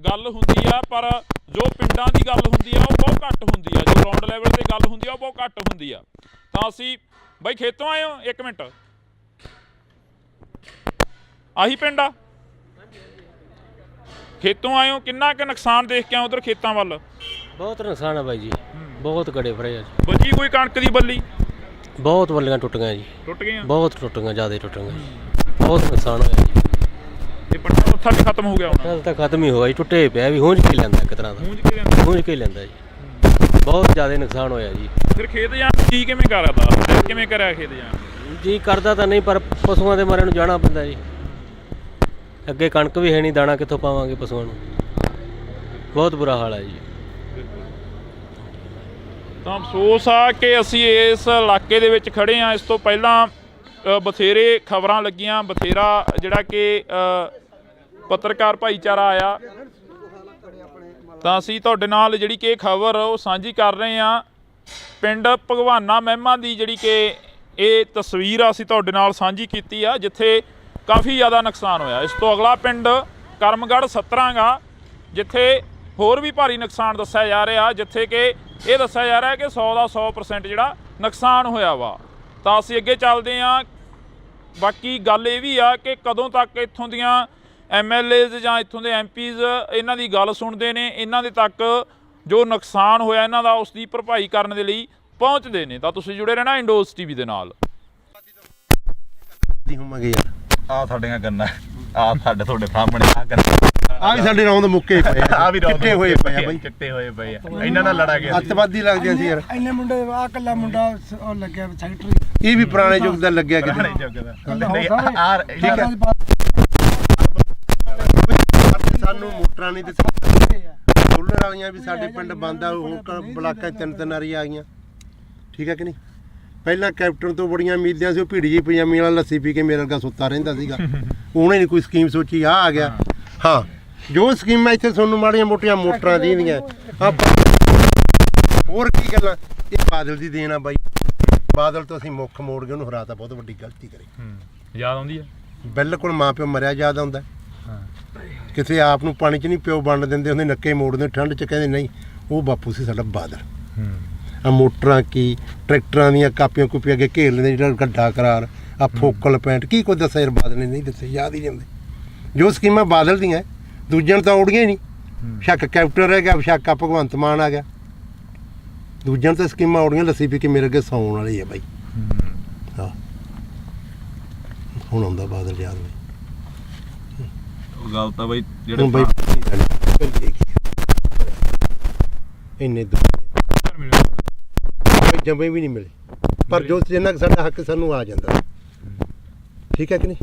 ਗੱਲ ਹੁੰਦੀ ਆ, ਪਰ ਜੋ ਪਿੰਡਾਂ ਦੀ ਗੱਲ ਹੁੰਦੀ ਆ ਉਹ ਬਹੁਤ ਘੱਟ ਹੁੰਦੀ ਆ, ਜੋ ਗਰਾਊਂਡ ਲੈਵਲ ਤੇ ਗੱਲ ਹੁੰਦੀ ਆ ਉਹ ਬਹੁਤ ਘੱਟ ਹੁੰਦੀ ਆ। ਤਾਂ ਅਸੀਂ ਬਾਈ ਖੇਤੋਂ ਆਏ ਹੋ? 1 ਮਿੰਟ, ਆਹੀ ਪਿੰਡ ਆ? ਖੇਤੋਂ ਆਏ ਹੋ, ਕਿੰਨਾ ਕੁ ਨੁਕਸਾਨ ਦੇਖ ਕੇ ਆਏ ਉਧਰ ਖੇਤਾਂ ਵੱਲ? ਬਹੁਤ ਨੁਕਸਾਨ ਹੈ ਬਾਈ ਜੀ, ਬਹੁਤ ਗੜੇ ਫੜੇ ਆ ਜੀ। ਬਚੀ ਕੋਈ ਕਣਕ ਦੀ ਬੱਲੀ? ਬਹੁਤ ਬੱਲੀਆਂ ਟੁੱਟ ਗਈਆਂ ਜੀ, ਟੁੱਟ ਗਈਆਂ, ਬਹੁਤ ਟੁੱਟ ਗਈਆਂ, ਜ਼ਿਆਦਾ ਟੁੱਟ ਗਈਆਂ ਜੀ, ਬਹੁਤ ਨੁਕਸਾਨ ਹੋਇਆ ਜੀ। ਇਹ ਪੱਟਾ ਉੱਥਾ ਵੀ ਖਤਮ ਹੋ ਗਿਆ ਹੁਣ? ਤਾਂ ਖਤਮ ਹੀ ਹੋਇਆ ਜੀ, ਟੁੱਟੇ ਪਿਆ ਵੀ ਹੁੰਝ ਕੇ ਲੈਂਦਾ ਇੱਕ ਤਰ੍ਹਾਂ ਦਾ, ਹੁੰਝ ਕੇ ਲੈਂਦਾ ਜੀ। ਬਹੁਤ ਜ਼ਿਆਦਾ ਨੁਕਸਾਨ ਹੋਇਆ ਜੀ। ਫਿਰ ਖੇਤ ਜਾਣ ਜੀ ਕਿਵੇਂ ਕਰਦਾ, ਕਿਵੇਂ ਕਰਿਆ ਖੇਤ ਜਾਣ? ਜੀ ਕਰਦਾ ਤਾਂ ਨਹੀਂ, ਪਰ ਪਸ਼ੂਆਂ ਦੇ ਮਾਰੇ ਨੂੰ ਜਾਣਾ ਪੈਂਦਾ ਜੀ। ਅੱਗੇ ਕਣਕ ਵੀ ਹੈ ਨਹੀਂ, ਦਾਣਾ ਕਿੱਥੋਂ ਪਾਵਾਂਗੇ ਪਸ਼ੂਆਂ ਨੂੰ, ਬਹੁਤ ਬੁਰਾ ਹਾਲ ਹੈ ਜੀ। ਤਾਂ ਅਫਸੋਸ ਆ ਕਿ ਅਸੀਂ ਇਸ ਇਲਾਕੇ ਦੇ ਵਿੱਚ ਖੜੇ ਹਾਂ। ਇਸ ਤੋਂ ਪਹਿਲਾਂ ਬਥੇਰੇ ਖਬਰਾਂ ਲੱਗੀਆਂ, ਬਥੇਰਾ ਜਿਹੜਾ ਕਿ ਪੱਤਰਕਾਰ ਭਾਈਚਾਰਾ ਆਇਆ, ਤਾਂ ਅਸੀਂ ਤੁਹਾਡੇ ਨਾਲ ਜਿਹੜੀ ਕਿ ਖਬਰ ਉਹ ਸਾਂਝੀ ਕਰ ਰਹੇ ਹਾਂ। ਪਿੰਡ ਭਗਵਾਨਾ ਮਹਿਮਾ ਦੀ ਜਿਹੜੀ ਕਿ ਇਹ ਤਸਵੀਰ ਆ ਅਸੀਂ ਤੁਹਾਡੇ ਨਾਲ ਸਾਂਝੀ ਕੀਤੀ ਆ, ਜਿੱਥੇ ਕਾਫੀ ਜ਼ਿਆਦਾ ਨੁਕਸਾਨ ਹੋਇਆ। ਇਸ ਤੋਂ ਅਗਲਾ ਪਿੰਡ ਕਰਮਗੜ੍ਹ ਸਤਰਾਂਗਾ, ਜਿੱਥੇ ਹੋਰ ਵੀ ਭਾਰੀ ਨੁਕਸਾਨ ਦੱਸਿਆ ਜਾ ਰਿਹਾ, ਜਿੱਥੇ ਕਿ ਇਹ ਦੱਸਿਆ ਜਾ ਰਿਹਾ ਕਿ 100 ਦਾ 100% ਜਿਹੜਾ ਨੁਕਸਾਨ ਹੋਇਆ ਵਾ। ਤਾਂ ਅਸੀਂ ਅੱਗੇ ਚੱਲਦੇ ਹਾਂ। ਬਾਕੀ ਗੱਲ ਇਹ ਵੀ ਆ ਕਿ ਕਦੋਂ ਤੱਕ ਇੱਥੋਂ ਦੀਆਂ MLAs ਜਾਂ ਇੱਥੋਂ ਦੇ MPs ਇਹਨਾਂ ਦੀ ਗੱਲ ਸੁਣਦੇ ਨੇ, ਇਹਨਾਂ ਦੇ ਤੱਕ ਜੋ ਨੁਕਸਾਨ ਹੋਇਆ ਇਹਨਾਂ ਦਾ ਉਸ ਦੀ ਭਰਪਾਈ ਕਰਨ ਦੇ ਲਈ ਪਹੁੰਚਦੇ ਨੇ। ਤਾਂ ਤੁਸੀਂ ਜੁੜੇ ਰਹਿਣਾ ਇੰਡੋਜ਼ TV ਦੇ ਨਾਲ। ਹੋਵਾਂਗੇ ਯਾਰ ਆ ਸਾਡੀਆਂ ਗੰਨਾ ਆ ਸਾਡੇ ਤੁਹਾਡੇ ਸਾਹਮਣੇ ਆ ਗੰਨਾ ਆ ਵੀ ਸਾਡੇ ਰੌਂਦ ਮੁੱਕੇ ਪਏ ਆ ਆ ਵੀ ਚਿੱਟੇ ਹੋਏ ਪਏ ਆ ਬਾਈ, ਚਿੱਟੇ ਹੋਏ ਪਏ ਆ। ਇਹਨਾਂ ਨਾਲ ਲੜਾ ਗਿਆ ਅੱਤਵਾਦੀ ਲੱਗਦੇ ਸੀ ਯਾਰ। ਇੰਨੇ ਮੁੰਡੇ ਆ ਕੱਲਾ ਮੁੰਡਾ ਉਹ ਲੱਗਿਆ ਸੈਕਟਰੀ, ਇਹ ਵੀ ਪੁਰਾਣੇ ਯੁੱਗ ਦਾ ਲੱਗਿਆ ਕਿਤੇ। ਸਾਨੂੰ ਮੋਟਰਾਂ ਨਹੀਂ ਦਿੱਤੀ, ਸੋਲਰ ਵਾਲੀਆਂ ਵੀ ਸਾਡੇ ਪਿੰਡ ਬੰਦ ਆ, ਹੁਣ ਬਲਾਕਾਂ 3 ਵਾਰੀ ਆ ਗਈਆਂ। ਠੀਕ ਹੈ ਕਿ ਨਹੀਂ? ਪਹਿਲਾਂ ਕੈਪਟਨ ਤੋਂ ਬੜੀਆਂ ਉਮੀਦਾਂ ਸੀ, ਉਹ ਭੀੜੀ ਜਿਹੀ ਪਜਾਮੀ ਵਾਲਾ ਲੱਸੀ ਪੀ ਕੇ ਮੇਰੇ ਵਰਗਾ ਸੁੱਤਾ ਰਹਿੰਦਾ ਸੀਗਾ। ਉਹਨੇ ਨਹੀਂ ਕੋਈ ਸਕੀਮ ਸੋਚੀ, ਆ ਗਿਆ। ਹਾਂ, ਜੋ ਸਕੀਮਾਂ ਇੱਥੇ ਤੁਹਾਨੂੰ ਮਾੜੀਆਂ ਮੋਟੀਆਂ ਮੋਟਰਾਂ ਦੀਆਂ ਹੋਰ ਕੀ ਗੱਲਾਂ, ਇਹ ਬਾਦਲ ਦੀ ਦੇਣ ਆ ਬਾਈ। ਬਾਦਲ ਤੋਂ ਅਸੀਂ ਮੁੱਖ ਮੋੜ ਕੇ ਉਹਨੂੰ ਹਰਾਤਾ, ਬਹੁਤ ਵੱਡੀ ਗਲਤੀ ਕਰੀ। ਯਾਦ ਆਉਂਦੀ ਆ ਬਿਲਕੁਲ, ਮਾਂ ਪਿਓ ਮਰਿਆ ਯਾਦ ਆਉਂਦਾ। ਕਿਸੇ ਆਪ ਨੂੰ ਪਾਣੀ 'ਚ ਨਹੀਂ ਪਿਓ ਵੰਡ ਦਿੰਦੇ, ਉਹਦੇ ਨੱਕੇ ਮੋੜਦੇ ਠੰਡ 'ਚ, ਕਹਿੰਦੇ ਨਹੀਂ ਉਹ ਬਾਪੂ ਸੀ ਸਾਡਾ ਬਾਦਲ। ਆ ਮੋਟਰਾਂ ਕੀ ਟਰੈਕਟਰਾਂ ਦੀਆਂ ਕਾਪੀਆਂ ਕੁਪੀਆਂ ਅੱਗੇ ਘੇਰ ਲੈਂਦੇ, ਜਿਹੜਾ ਗੱਡਾ ਕਰਾਰ ਆ ਫੋਕਲ ਪੈਂਟ ਕੀ ਕੋਈ ਦੱਸਿਆ ਯਾਰ, ਬਾਦਲ ਨੇ ਨਹੀਂ ਦੱਸੇ, ਯਾਦ ਹੀ ਨਹੀਂ ਆਉਂਦੇ। ਜੋ ਸਕੀਮਾਂ ਬਾਦਲ ਦੀਆਂ ਦੂਜਿਆਂ ਨੂੰ ਤਾਂ ਉੜੀਆਂ ਹੀ ਨਹੀਂ। ਸ਼ੱਕ ਕੈਪਟਨ ਰਹਿ ਗਿਆ, ਸ਼ੱਕ ਆ ਭਗਵੰਤ ਮਾਨ ਆ ਗਿਆ, ਦੂਜਿਆਂ ਨੂੰ ਤਾਂ ਸਕੀਮਾਂ ਉੜੀਆਂ। ਲੱਸੀ ਪੀ ਕੇ ਮੇਰੇ ਅੱਗੇ ਸੌਣ ਵਾਲੀ ਆ ਬਾਈ। ਹਾਂ, ਹੁਣ ਆਉਂਦਾ ਬਾਦਲ ਯਾਦ ਬਾਈ। ਉਹ ਗੱਲ ਤਾਂ ਬਾਈ ਜਿਹੜੇ ਬਾਈ ਇੰਨੇ ਜੰਮੇ ਵੀ ਨਹੀਂ ਮਿਲੇ, ਪਰ ਜੋ ਜਿੰਨਾ ਸਾਡਾ ਹੱਕ ਸਾਨੂੰ ਆ ਜਾਂਦਾ। ਠੀਕ ਹੈ ਕਿ ਨਹੀਂ?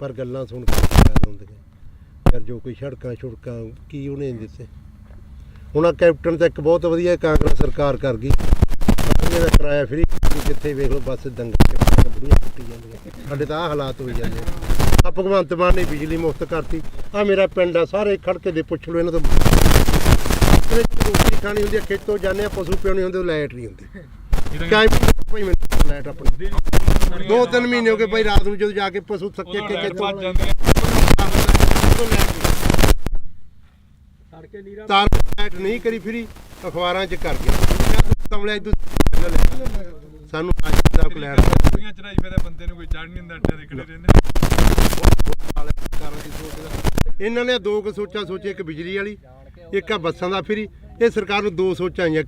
ਪਰ ਗੱਲਾਂ ਸੁਣ ਕੇ ਯਾਦ ਆਉਂਦੀਆਂ ਯਾਰ, ਜੋ ਕੋਈ ਸੜਕਾਂ ਛੁੜਕਾਂ ਕੀ ਉਹਨੇ ਦਿੱਤੇ। ਹੁਣ ਆ ਕੈਪਟਨ ਤਾਂ ਇੱਕ ਬਹੁਤ ਵਧੀਆ ਕਾਂਗਰਸ ਸਰਕਾਰ ਕਰ ਗਈ, ਦਾ ਕਿਰਾਇਆ ਫਰੀ, ਜਿੱਥੇ ਵੇਖ ਲਓ ਬੱਸ ਦੰਗੇ ਬੁੜੀਆਂ ਕੁੱਟੀ ਜਾਂਦੀਆਂ। ਸਾਡੇ ਤਾਂ ਆਹ ਹਾਲਾਤ ਹੋਈ ਜਾਂਦੇ ਆ। ਭਗਵੰਤ ਮਾਨ ਨੇ ਬਿਜਲੀ ਮੁਫਤ ਕਰਤੀ। ਆ ਮੇਰਾ ਪਿੰਡ ਆ, ਸਾਰੇ ਖੜਕੇ ਦੇ ਪੁੱਛ ਲਓ ਇਹਨਾਂ ਤੋਂ। ਰੋਟੀ ਖਾਣੀ ਹੁੰਦੀ ਆ, ਖੇਤੋਂ ਜਾਂਦੇ ਆ, ਪਸ਼ੂ ਪਿਉਣੇ ਹੁੰਦੇ, ਲਾਈਟ ਨਹੀਂ ਹੁੰਦੀ। ਭਾਈ ਮੈਨੂੰ ਲਾਈਟ ਆਪਣੀ 2-3 ਮਹੀਨੇ ਹੋ ਗਏ ਭਾਈ, ਰਾਤ ਨੂੰ ਜਦੋਂ ਜਾ ਕੇ ਪਸ਼ੂ ਥੱਕੇ ਕੇ ਤਾਰ ਲਾਈਟ ਨਹੀਂ ਕਰੀ ਫਰੀ, ਅਖਬਾਰਾਂ 'ਚ ਕਰ ਗਿਆ ਕਮਲਿਆ ਸਾਨੂੰ ਬੰਦੇ ਨੂੰ ਕੋਈ ਚੜ ਨਹੀਂ ਹੁੰਦਾ, ਅੱਡੇ ਦੇ ਖੜੇ ਰਹਿੰਦੇ। ਇਹਨਾਂ ਨੇ 2 ਕੁ ਸੋਚਾਂ ਸੋਚੀ, ਇੱਕ ਬਿਜਲੀ ਵਾਲੀ, ਇੱਕ ਆ ਬੱਸਾਂ ਦਾ ਫਰੀ। ਇਹ ਸਰਕਾਰ ਨੂੰ 2 ਸੋਚਾਂ ਆਈਆਂ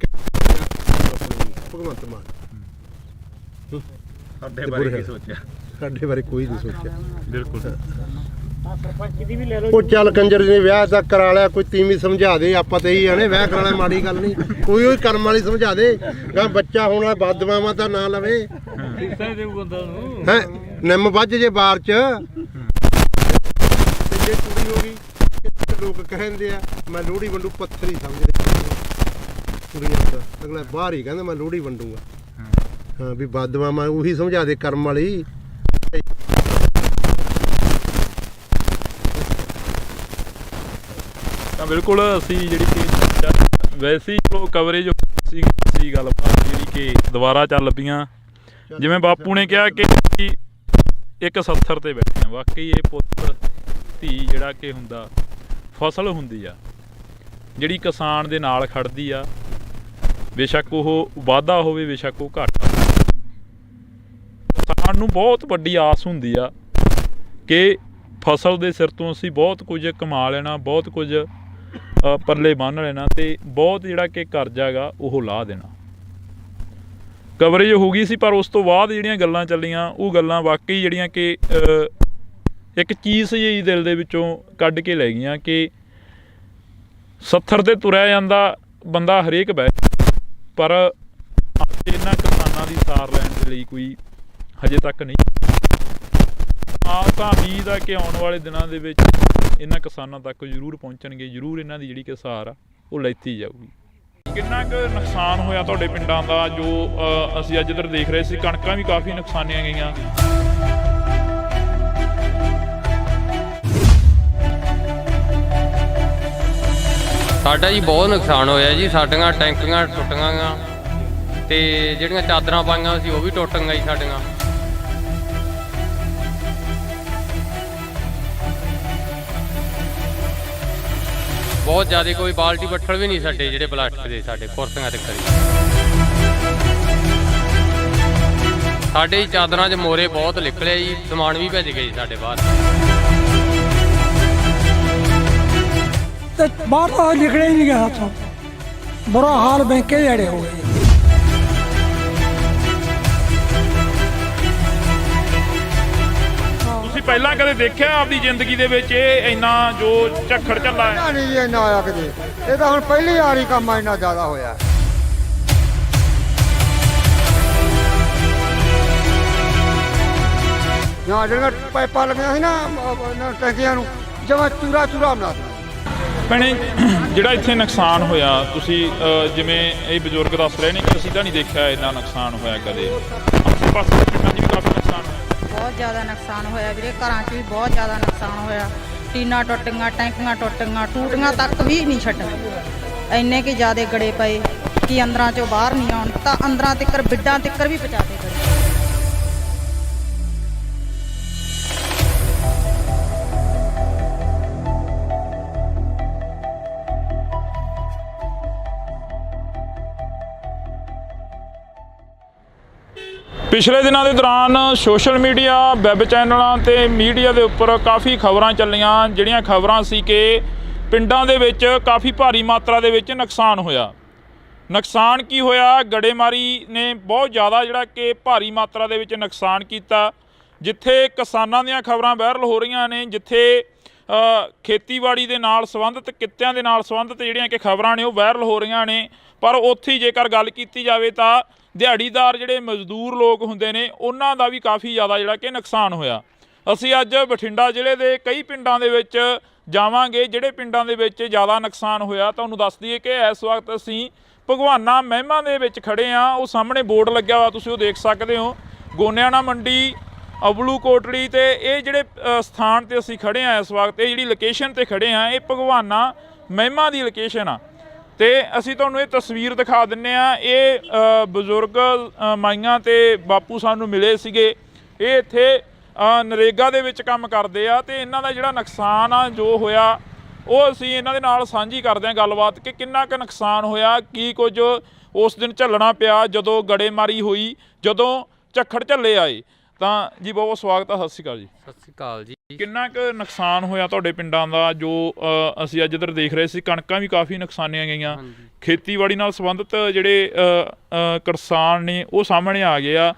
ਭਗਵੰਤ ਮਾਨ। ਸਾਡੇ ਬਾਰੇ ਕੀ ਸੋਚਿਆ? ਸਾਡੇ ਬਾਰੇ ਕੋਈ ਨਹੀਂ ਸੋਚਿਆ। ਬਿਲਕੁਲ। ਉਹ ਚੱਲ ਕੰਜਰ ਨੇ ਵਿਆਹ ਤਾਂ ਕਰਾ ਲਿਆ, ਕੋਈ ਤੀਵੀਂ ਸਮਝਾ ਦੇ। ਆਪਾਂ ਤਾਂ ਇਹੀ ਆਣੇ ਵਿਆਹ ਕਰਾਣਾ ਮਾੜੀ ਗੱਲ ਨਹੀਂ, ਕੋਈ ਉਹ ਕਰਮ ਵਾਲੀ ਸਮਝਾ ਦੇ। ਗਾ ਬੱਚਾ ਹੋਣਾ ਬਦਦੁਆਵਾਂ ਤਾਂ ਨਾ ਲਵੇ ਹੈ। ਨਿੰਮ ਵੱਜ ਜੇ ਬਾਰ 'ਚ, ਜੇ ਕੁੜੀ ਹੋ ਗਈ ਲੋਕ ਕਹਿੰਦੇ ਆ ਮੈਂ ਲੋਹੜੀ ਵੰਡੂ, ਪੱਥਰ ਹੀ ਸਮਝਦੇ ਕੁੜੀਆਂ ਦਾ। ਅਗਲਾ ਬਾਹਰ ਹੀ ਕਹਿੰਦਾ ਮੈਂ ਲੋਹੜੀ ਵੰਡੂਗਾ। ਹਾਂ ਵੀ ਬਦਦੁਆਵਾਂ ਉਹੀ ਸਮਝਾ ਦੇ ਕਰਮ ਵਾਲੀ। ਤਾਂ ਬਿਲਕੁਲ ਅਸੀਂ ਜਿਹੜੀ ਕਿ ਵੈਸੇ ਹੀ ਚਲੋ ਕਵਰੇਜ ਸੀ ਗੱਲਬਾਤ ਜਿਹੜੀ ਕਿ ਦੁਬਾਰਾ ਚੱਲ ਪਈਆਂ। ਜਿਵੇਂ ਬਾਪੂ ਨੇ ਕਿਹਾ ਕਿ ਇੱਕ 70 ਤੇ ਬੈਠੇ ਆ। ਵਾਕਈ ਇਹ ਪੁੱਤ ਧੀ ਜਿਹੜਾ ਕਿ ਹੁੰਦਾ, ਫਸਲ ਹੁੰਦੀ ਆ ਜਿਹੜੀ ਕਿਸਾਨ ਦੇ ਨਾਲ ਖੜਦੀ ਆ, ਬੇਸ਼ੱਕ ਉਹ ਵਾਧਾ ਹੋਵੇ ਬੇਸ਼ੱਕ ਉਹ ਘਾਟਾ। ਕਿਸਾਨ ਨੂੰ ਬਹੁਤ ਵੱਡੀ ਆਸ ਹੁੰਦੀ ਆ ਕਿ ਫਸਲ ਦੇ ਸਿਰ ਤੋਂ ਅਸੀਂ ਬਹੁਤ ਕੁਝ ਕਮਾ ਲੈਣਾ, ਬਹੁਤ ਕੁਝ ਪੱਲੇ ਬੰਨ੍ਹ ਲੈਣਾ ਤੇ ਬਹੁਤ ਜਿਹੜਾ ਕਿ ਕਰਜ਼ਾ ਗਾ ਉਹ ਲਾਹ ਦੇਣਾ। ਕਵਰੇਜ ਹੋ ਗਈ ਸੀ, ਪਰ ਉਸ ਤੋਂ ਬਾਅਦ ਜਿਹੜੀਆਂ ਗੱਲਾਂ ਚੱਲੀਆਂ ਉਹ ਗੱਲਾਂ ਵਾਕਈ ਜਿਹੜੀਆਂ ਕਿ ਇੱਕ ਚੀਜ਼ ਜਿਹੀ ਦਿਲ ਦੇ ਵਿੱਚੋਂ ਕੱਢ ਕੇ ਲੈ ਗਈਆਂ ਕਿ 70 ਤੇ ਤੁਰਿਆ ਜਾਂਦਾ ਬੰਦਾ ਹਰੇਕ ਬਹਿ, ਪਰ ਇਹਨਾਂ ਕਿਸਾਨਾਂ ਦੀ ਸਾਰ ਲੈਣ ਦੇ ਲਈ ਕੋਈ ਹਜੇ ਤੱਕ ਨਹੀਂ। ਆਪ ਤਾਂ ਉਮੀਦ ਆ ਕਿ ਆਉਣ ਵਾਲੇ ਦਿਨਾਂ ਦੇ ਵਿੱਚ ਇਹਨਾਂ ਕਿਸਾਨਾਂ ਤੱਕ ਜ਼ਰੂਰ ਪਹੁੰਚਣਗੇ, ਜ਼ਰੂਰ ਇਹਨਾਂ ਦੀ ਜਿਹੜੀ ਕਿ ਸਾਰ ਆ ਉਹ ਲੈਤੀ ਜਾਊਗੀ। ਕਿੰਨਾ ਕੁ ਨੁਕਸਾਨ ਹੋਇਆ ਤੁਹਾਡੇ ਪਿੰਡਾਂ ਦਾ? ਜੋ ਅਸੀਂ ਅੱਜ ਇੱਧਰ ਦੇਖ ਰਹੇ ਸੀ, ਕਣਕਾਂ ਵੀ ਕਾਫੀ ਨੁਕਸਾਨੀਆਂ ਗਈਆਂ। ਸਾਡਾ ਜੀ ਬਹੁਤ ਨੁਕਸਾਨ ਹੋਇਆ ਜੀ। ਸਾਡੀਆਂ ਟੈਂਕੀਆਂ ਟੁੱਟੀਆਂ ਗਾ ਤੇ ਜਿਹੜੀਆਂ ਚਾਦਰਾਂ ਪਾਈਆਂ ਸੀ ਉਹ ਵੀ ਟੁੱਟ ਗਈਆਂ ਜੀ ਸਾਡੀਆਂ। ਬਹੁਤ ਜ਼ਿਆਦਾ ਕੋਈ ਬਾਲਟੀ ਬੱਠਲ ਵੀ ਨਹੀਂ ਸਾਡੇ ਜਿਹੜੇ ਪਲਾਸਟਿਕ ਦੇ ਸਾਡੇ ਕੁਰਸੀਆਂ ਤੇ ਕਰੀ ਸਾਡੇ ਹੀ ਚਾਦਰਾਂ 'ਚ ਮੋਰੇ ਬਹੁਤ ਨਿਕਲੇ ਜੀ, ਸਮਾਨ ਵੀ ਭੇਜ ਗਏ ਜੀ ਸਾਡੇ ਬਾਹਰ। ਤੇ ਬਾਹਰ ਤਾਂ ਨਿਕਲਿਆ ਹੀ ਨਹੀਂ ਗਿਆ ਹੱਥੋਂ, ਬੁਰਾ ਹਾਲ ਬੈਂਕੇ ਜਿਹੜੇ ਹੋ ਗਏ। ਤੁਸੀਂ ਪਹਿਲਾਂ ਕਦੇ ਦੇਖਿਆ ਆਪਦੀ ਜ਼ਿੰਦਗੀ ਦੇ ਵਿੱਚ ਇਹ ਇੰਨਾ ਜੋ ਝੱਖੜ ਝੱਲਾ ਹੈ? ਨਹੀਂ ਜੀ ਇੰਨਾ ਆਇਆ ਕਿਤੇ, ਇਹ ਤਾਂ ਹੁਣ ਪਹਿਲੀ ਵਾਰੀ ਕੰਮ ਇੰਨਾ ਜ਼ਿਆਦਾ ਹੋਇਆ। ਜਾਂ ਜਿਹੜੀਆਂ ਪਾਈਪਾਂ ਲੱਗੀਆਂ ਸੀ ਨਾ ਟੈਂਕੀਆਂ ਨੂੰ, ਜਮਾਂ ਚੂਰਾ ਚੂਰਾ ਬਣਾ ਦਿੱਤਾ। ਭੈਣੇ, ਜਿਹੜਾ ਇੱਥੇ ਨੁਕਸਾਨ ਹੋਇਆ, ਤੁਸੀਂ ਜਿਵੇਂ ਇਹ ਬਜ਼ੁਰਗ ਦੱਸ ਰਹੇ ਨੇ ਕਿ ਅਸੀਂ ਤਾਂ ਨਹੀਂ ਦੇਖਿਆ ਇੰਨਾ ਨੁਕਸਾਨ ਹੋਇਆ ਕਦੇ, ਆਸੇ ਪਾਸੇ ਪਿੰਡਾਂ 'ਚ ਵੀ ਕਾਫੀ ਨੁਕਸਾਨ ਹੋਇਆ। ਬਹੁਤ ਜ਼ਿਆਦਾ ਨੁਕਸਾਨ ਹੋਇਆ ਵੀਰੇ, ਘਰਾਂ 'ਚ ਵੀ ਬਹੁਤ ਜ਼ਿਆਦਾ ਨੁਕਸਾਨ ਹੋਇਆ। ਟੀਨਾਂ ਟੁੱਟ ਗਈਆਂ, ਟੈਂਕੀਆਂ ਟੁੱਟ ਗਈਆਂ, ਟੂਟੀਆਂ ਤੱਕ ਵੀ ਨਹੀਂ ਛੱਡੀਆਂ। ਇੰਨੇ ਕਿ ਜ਼ਿਆਦਾ ਗੜੇ ਪਏ ਕਿ ਅੰਦਰਾਂ 'ਚੋਂ ਬਾਹਰ ਨਹੀਂ ਆਉਣ, ਤਾਂ ਅੰਦਰਾਂ ਤੱਕ ਬਿੱਡਾਂ ਤੱਕ ਵੀ ਪਹੁੰਚਾਤੇ ਗੜੇ। ਪਿਛਲੇ ਦਿਨਾਂ ਦੇ ਦੌਰਾਨ ਸੋਸ਼ਲ ਮੀਡੀਆ, ਵੈਬ ਚੈਨਲਾਂ ਤੇ ਮੀਡੀਆ ਦੇ ਉੱਪਰ ਕਾਫੀ ਖਬਰਾਂ ਚੱਲੀਆਂ, ਜਿਹੜੀਆਂ ਖਬਰਾਂ ਸੀ ਕਿ ਪਿੰਡਾਂ ਦੇ ਵਿੱਚ ਕਾਫੀ ਭਾਰੀ ਮਾਤਰਾ ਦੇ ਵਿੱਚ ਨੁਕਸਾਨ ਹੋਇਆ। ਨੁਕਸਾਨ ਕੀ ਹੋਇਆ? ਗੜੇਮਾਰੀ ਨੇ ਬਹੁਤ ਜ਼ਿਆਦਾ ਜਿਹੜਾ ਕਿ ਭਾਰੀ ਮਾਤਰਾ ਦੇ ਵਿੱਚ ਨੁਕਸਾਨ ਕੀਤਾ। ਜਿੱਥੇ ਕਿਸਾਨਾਂ ਦੀਆਂ ਖਬਰਾਂ ਵਾਇਰਲ ਹੋ ਰਹੀਆਂ ਨੇ, ਜਿੱਥੇ ਖੇਤੀਬਾੜੀ ਦੇ ਨਾਲ ਸੰਬੰਧਿਤ, ਕਿੱਤਿਆਂ ਦੇ ਨਾਲ ਸੰਬੰਧਿਤ ਜਿਹੜੀਆਂ ਕਿ ਖਬਰਾਂ ਨੇ ਉਹ ਵਾਇਰਲ ਹੋ ਰਹੀਆਂ ਨੇ, ਪਰ ਉੱਥੇ ਹੀ ਜੇਕਰ ਗੱਲ ਕੀਤੀ ਜਾਵੇ ਤਾਂ ਦਿਹਾੜੀਦਾਰ ਜਿਹੜੇ ਮਜ਼ਦੂਰ ਲੋਕ ਹੁੰਦੇ ਨੇ ਉਹਨਾਂ ਦਾ ਵੀ ਕਾਫੀ ਜ਼ਿਆਦਾ ਜਿਹੜਾ ਕਿ ਨੁਕਸਾਨ ਹੋਇਆ। ਅਸੀਂ ਅੱਜ ਬਠਿੰਡਾ ਜ਼ਿਲ੍ਹੇ ਦੇ ਕਈ ਪਿੰਡਾਂ ਦੇ ਵਿੱਚ ਜਾਵਾਂਗੇ, ਜਿਹੜੇ ਪਿੰਡਾਂ ਦੇ ਵਿੱਚ ਜ਼ਿਆਦਾ ਨੁਕਸਾਨ ਹੋਇਆ। ਤੁਹਾਨੂੰ ਦੱਸ ਦਈਏ ਕਿ ਇਸ ਵਕਤ ਅਸੀਂ ਭਗਵਾਨਾ ਮਹਿਮਾ ਦੇ ਵਿੱਚ ਖੜ੍ਹੇ ਹਾਂ। ਉਹ ਸਾਹਮਣੇ ਬੋਰਡ ਲੱਗਿਆ ਹੋਇਆ, ਤੁਸੀਂ ਉਹ ਦੇਖ ਸਕਦੇ ਹੋ, ਗੋਨਿਆਣਾ ਮੰਡੀ, ਅਬਲੂ ਕੋਟਲੀ, ਤੇ ਇਹ ਜਿਹੜੇ ਸਥਾਨ 'ਤੇ ਅਸੀਂ ਖੜ੍ਹੇ ਹਾਂ ਇਸ ਵਕਤ, ਇਹ ਜਿਹੜੀ ਲੋਕੇਸ਼ਨ 'ਤੇ ਖੜ੍ਹੇ ਹਾਂ, ਇਹ ਭਗਵਾਨਾ ਮਹਿਮਾ ਦੀ ਲੋਕੇਸ਼ਨ ਆ। ਤੇ ਅਸੀਂ ਤੁਹਾਨੂੰ ਇਹ ਤਸਵੀਰ ਦਿਖਾ ਦਿੰਨੇ ਆ। ਇਹ ਬਜ਼ੁਰਗ ਮਾਈਆਂ ਤੇ ਬਾਪੂ ਸਾਨੂੰ ਮਿਲੇ ਸੀਗੇ। ਇਹ ਇੱਥੇ ਨਰੇਗਾ ਦੇ ਵਿੱਚ ਕੰਮ ਕਰਦੇ ਆ, ਤੇ ਇਹਨਾਂ ਦਾ ਜਿਹੜਾ ਨੁਕਸਾਨ ਆ ਜੋ ਹੋਇਆ ਉਹ ਅਸੀਂ ਇਹਨਾਂ ਦੇ ਨਾਲ ਸਾਂਝੀ ਕਰਦੇ ਹਾਂ ਗੱਲਬਾਤ, ਕਿ ਕਿੰਨਾ ਕੁ ਨੁਕਸਾਨ ਹੋਇਆ, ਕੀ ਕੁਝ ਉਸ ਦਿਨ ਝੱਲਣਾ ਪਿਆ ਜਦੋਂ ਗੜੇਮਾਰੀ ਹੋਈ, ਜਦੋਂ ਝੱਖੜ ਝੱਲੇ ਆਏ। ਤਾਂ ਜੀ ਬਹੁਤ ਬਹੁਤ ਸਵਾਗਤ ਆ, ਸਤਿ ਸ਼੍ਰੀ ਅਕਾਲ ਜੀ। ਸਤਿ ਸ਼੍ਰੀ ਅਕਾਲ ਜੀ। ਕਿੰਨਾ ਕੁ ਨੁਕਸਾਨ ਹੋਇਆ ਤੁਹਾਡੇ ਪਿੰਡਾਂ ਦਾ? ਜੋ ਅਸੀਂ ਅੱਜ ਇੱਧਰ ਦੇਖ ਰਹੇ ਸੀ, ਕਣਕਾਂ ਵੀ ਕਾਫੀ ਨੁਕਸਾਨੀਆਂ ਗਈਆਂ। ਖੇਤੀਬਾੜੀ ਨਾਲ ਸੰਬੰਧਿਤ ਜਿਹੜੇ ਕਿਸਾਨ ਨੇ ਉਹ ਸਾਹਮਣੇ ਆ ਗਏ ਆ।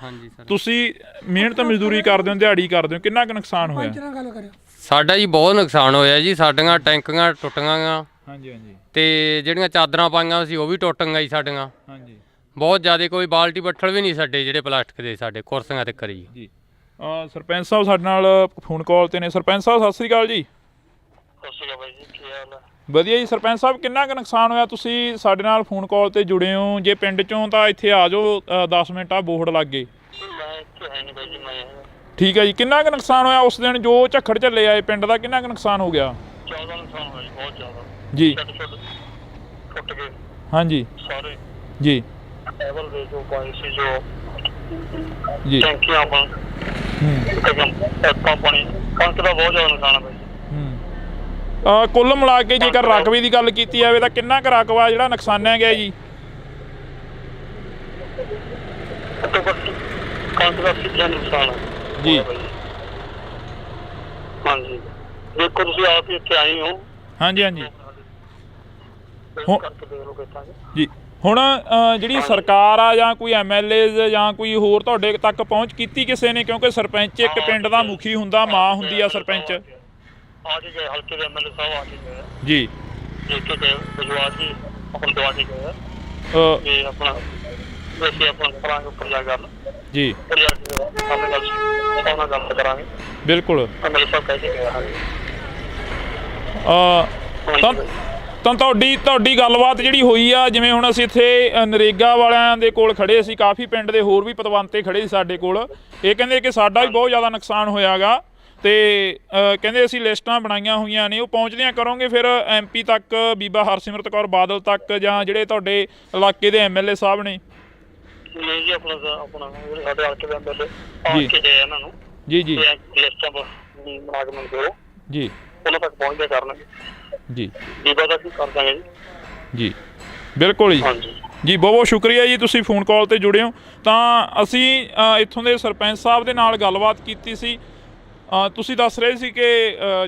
ਤੁਸੀਂ ਮਿਹਨਤ ਮਜ਼ਦੂਰੀ ਕਰਦੇ ਹੋ, ਦਿਹਾੜੀ ਕਰਦੇ ਹੋ, ਕਿੰਨਾ ਕੁ ਨੁਕਸਾਨ ਹੋਇਆ? ਸਾਡਾ ਜੀ ਬਹੁਤ ਨੁਕਸਾਨ ਹੋਇਆ ਜੀ। ਸਾਡੀਆਂ ਟੈਂਕੀਆਂ ਟੁੱਟ ਗਈਆਂ, ਤੇ ਜਿਹੜੀਆਂ ਚਾਦਰਾਂ ਪਾਈਆਂ ਸੀ ਉਹ ਵੀ ਟੁੱਟ ਗਈਆਂ ਜੀ ਸਾਡੀਆਂ। ਬਹੁਤ ਜ਼ਿਆਦਾ ਕੋਈ ਬਾਲਟੀ ਬੱਠਲ ਵੀ ਨਹੀਂ ਸਾਡੇ ਜਿਹੜੇ ਪਲਾਸਟਿਕ ਦੇ ਸਾਡੇ ਕੁਰਸੀਆਂ ਤੇ ਕਰੀ ਜੀ। ਸਰਪੰਚ ਸਾਹਿਬ ਸਾਡੇ ਨਾਲ ਫੋਨ ਕਾਲ ਤੇ ਨੇ। ਸਰਪੰਚ ਸਾਹਿਬ ਸਤਿ ਸ਼੍ਰੀ ਅਕਾਲ ਜੀ। ਸਤਿ ਸ਼੍ਰੀ ਅਕਾਲ ਬਾਈ ਜੀ, ਕੀ ਹਾਲ ਹੈ? ਵਧੀਆ ਜੀ। ਸਰਪੰਚ ਸਾਹਿਬ ਕਿੰਨਾ ਕੁ ਨੁਕਸਾਨ ਹੋਇਆ? ਤੁਸੀਂ ਸਾਡੇ ਨਾਲ ਫੋਨ ਕਾਲ ਤੇ ਜੁੜੇ ਹੋ, ਜੇ ਪਿੰਡ ਚੋਂ ਤਾਂ ਇੱਥੇ ਆ ਜਾਓ, 10 ਮਿੰਟ ਆ ਬੋਰਡ ਲੱਗ ਗਏ। ਮੈਂ ਇੱਥੇ ਹੈ ਨਹੀਂ ਬਾਈ ਜੀ, ਮੈਂ ਠੀਕ ਹੈ ਜੀ। ਕਿੰਨਾ ਕੁ ਨੁਕਸਾਨ ਹੋਇਆ ਉਸ ਦਿਨ ਜੋ ਝੱਖੜ ਝੱਲੇ ਆਏ ਪਿੰਡ ਦਾ? ਕਿੰਨਾ ਕੁ ਨੁਕਸਾਨ ਹੋ ਗਿਆ? ਜ਼ਿਆਦਾ ਨੁਕਸਾਨ ਹੋਇਆ ਜੀ, ਬਹੁਤ ਜ਼ਿਆਦਾ ਜੀ। ਟੁੱਟ ਗਏ ਹਾਂਜੀ ਸਾਰੇ ਜੀ ਲੈਵਲ ਦੇ ਜੋ ਪਾਣੀ ਸੀ, ਜੋ ਜੀ ਟੈਂਕੀਆਂ ਪਾਣੀ, ਕਣਕ ਦਾ ਬਹੁਤ ਜ਼ਿਆਦਾ ਨੁਕਸਾਨ ਹੈ ਬਾਈ। ਕੁੱਲ ਮਿਲਾ ਕੇ ਜੇਕਰ ਰਕਬੇ ਦੀ ਗੱਲ ਕੀਤੀ ਜਾਵੇ ਤਾਂ ਕਿੰਨਾ ਕੁ ਰਕਬਾ ਜਿਹੜਾ ਨੁਕਸਾਨਿਆ ਗਿਆ ਜੀ? ਘੱਟੋ ਘੱਟ ਕਣਕ ਦਾ 80% ਨੁਕਸਾਨ ਹੈ ਜੀ। ਹਾਂਜੀ, ਦੇਖੋ ਤੁਸੀਂ ਆਪ ਹੀ ਇੱਥੇ ਆਏ ਹੋ। ਹਾਂਜੀ ਹਾਂਜੀ ਕਰਕੇ ਦੇਖ ਲਓ ਕਿੱਦਾਂ ਜੀ। ਹੁਣ ਜਿਹੜੀ ਸਰਕਾਰ ਆ ਜਾਂ ਕੋਈ MLA ਜਾਂ ਕੋਈ ਹੋਰ ਤੁਹਾਡੇ ਤੱਕ ਪਹੁੰਚ ਕੀਤੀ ਕਿਸੇ ਨੇ? ਕਿਉਂਕਿ ਸਰਪੰਚ ਇੱਕ ਪਿੰਡ ਦਾ ਮੁਖੀ ਹੁੰਦਾ, ਮਾਂ ਹੁੰਦੀ ਆ ਸਰਪੰਚ। ਆ ਕੇ ਗਏ, ਹਲਕੇ ਦੇ MLA ਸਾਹਿਬ ਆ ਕੇ ਗਏ ਜੀ। ਦੇਖ ਕੇ ਗਏ, ਵਿਜਵਾ ਜੀ ਆਪਣਾ ਦਵਾ ਕੇ ਗਏ ਤੇ ਆਪਣਾ ਵੈਸੇ ਆਪਣਾ ਕਰਾਂਗੇ ਉੱਪਰ ਜਾ ਗੱਲ ਜੀ। ਉੱਪਰ ਜਾ ਕੇ ਆਪਣੇ ਗੱਲ ਕਰਾਂਗੇ। ਬਿਲਕੁਲ। MLA ਸਾਹਿਬ ਕਹਿ ਕੇ ਗਏ। ਤਾਂ ਤੁਹਾਡੀ ਗੱਲਬਾਤ ਜਿਹੜੀ ਹੋਈ ਆ, ਜਿਵੇਂ ਹੁਣ ਅਸੀਂ ਇੱਥੇ ਨਰੇਗਾ ਵਾਲਿਆਂ ਦੇ ਕੋਲ ਖੜੇ ਸੀ, ਕਾਫੀ ਪਿੰਡ ਦੇ ਹੋਰ ਵੀ ਪਤਵੰਤੇ ਖੜੇ ਸੀ ਸਾਡੇ ਕੋਲ। ਇਹ ਕਹਿੰਦੇ ਕਿ ਸਾਡਾ ਵੀ ਬਹੁਤ ਜ਼ਿਆਦਾ ਨੁਕਸਾਨ ਹੋਇਆ ਗਾ, ਤੇ ਕਹਿੰਦੇ ਅਸੀਂ ਲਿਸਟਾਂ ਬਣਾਈਆਂ ਹੋਈਆਂ ਨੇ, ਉਹ ਪਹੁੰਚਦੀਆਂ ਕਰੋਗੇ ਫਿਰ MP ਤੱਕ, ਬੀਬਾ ਹਰਸਿਮਰਤ ਕੌਰ ਬਾਦਲ ਤੱਕ, ਜਾਂ ਜਿਹੜੇ ਤੁਹਾਡੇ ਇਲਾਕੇ ਦੇ MLA ਸਾਹਿਬ ਨੇ? ਨਹੀਂ ਜੀ, ਆਪਣਾ ਸਾਡੇ ਹਲਕੇ ਦੇ MLA ਆ ਕੇ ਗਏ ਇਹਨਾਂ ਨੂੰ ਜੀ ਜੀ ਲਿਸਟਾਂ ਬਣਾ ਕੇ ਮੈਨੂੰ ਦਿਓ ਜੀ, ਉਹਨਾਂ ਤੱਕ ਪਹੁੰਚਦੇ ਕਰਨਗੇ। ਜੀ ਬੀਬਾ ਦਾ ਅਸੀਂ ਕਰ ਦਾਂਗੇ ਜੀ। ਜੀ ਬਿਲਕੁਲ ਜੀ ਹਾਂਜੀ ਜੀ ਬਹੁਤ ਬਹੁਤ ਸ਼ੁਕਰੀਆ ਜੀ ਤੁਸੀਂ ਫੋਨ ਕਾਲ ਤੇ ਜੁੜੇ ਹੋ। ਤਾਂ ਅਸੀਂ ਇੱਥੋਂ ਦੇ ਸਰਪੰਚ ਸਾਹਿਬ ਦੇ ਨਾਲ ਗੱਲਬਾਤ ਕੀਤੀ ਸੀ। ਤੁਸੀਂ ਦੱਸ ਰਹੇ ਸੀ ਕਿ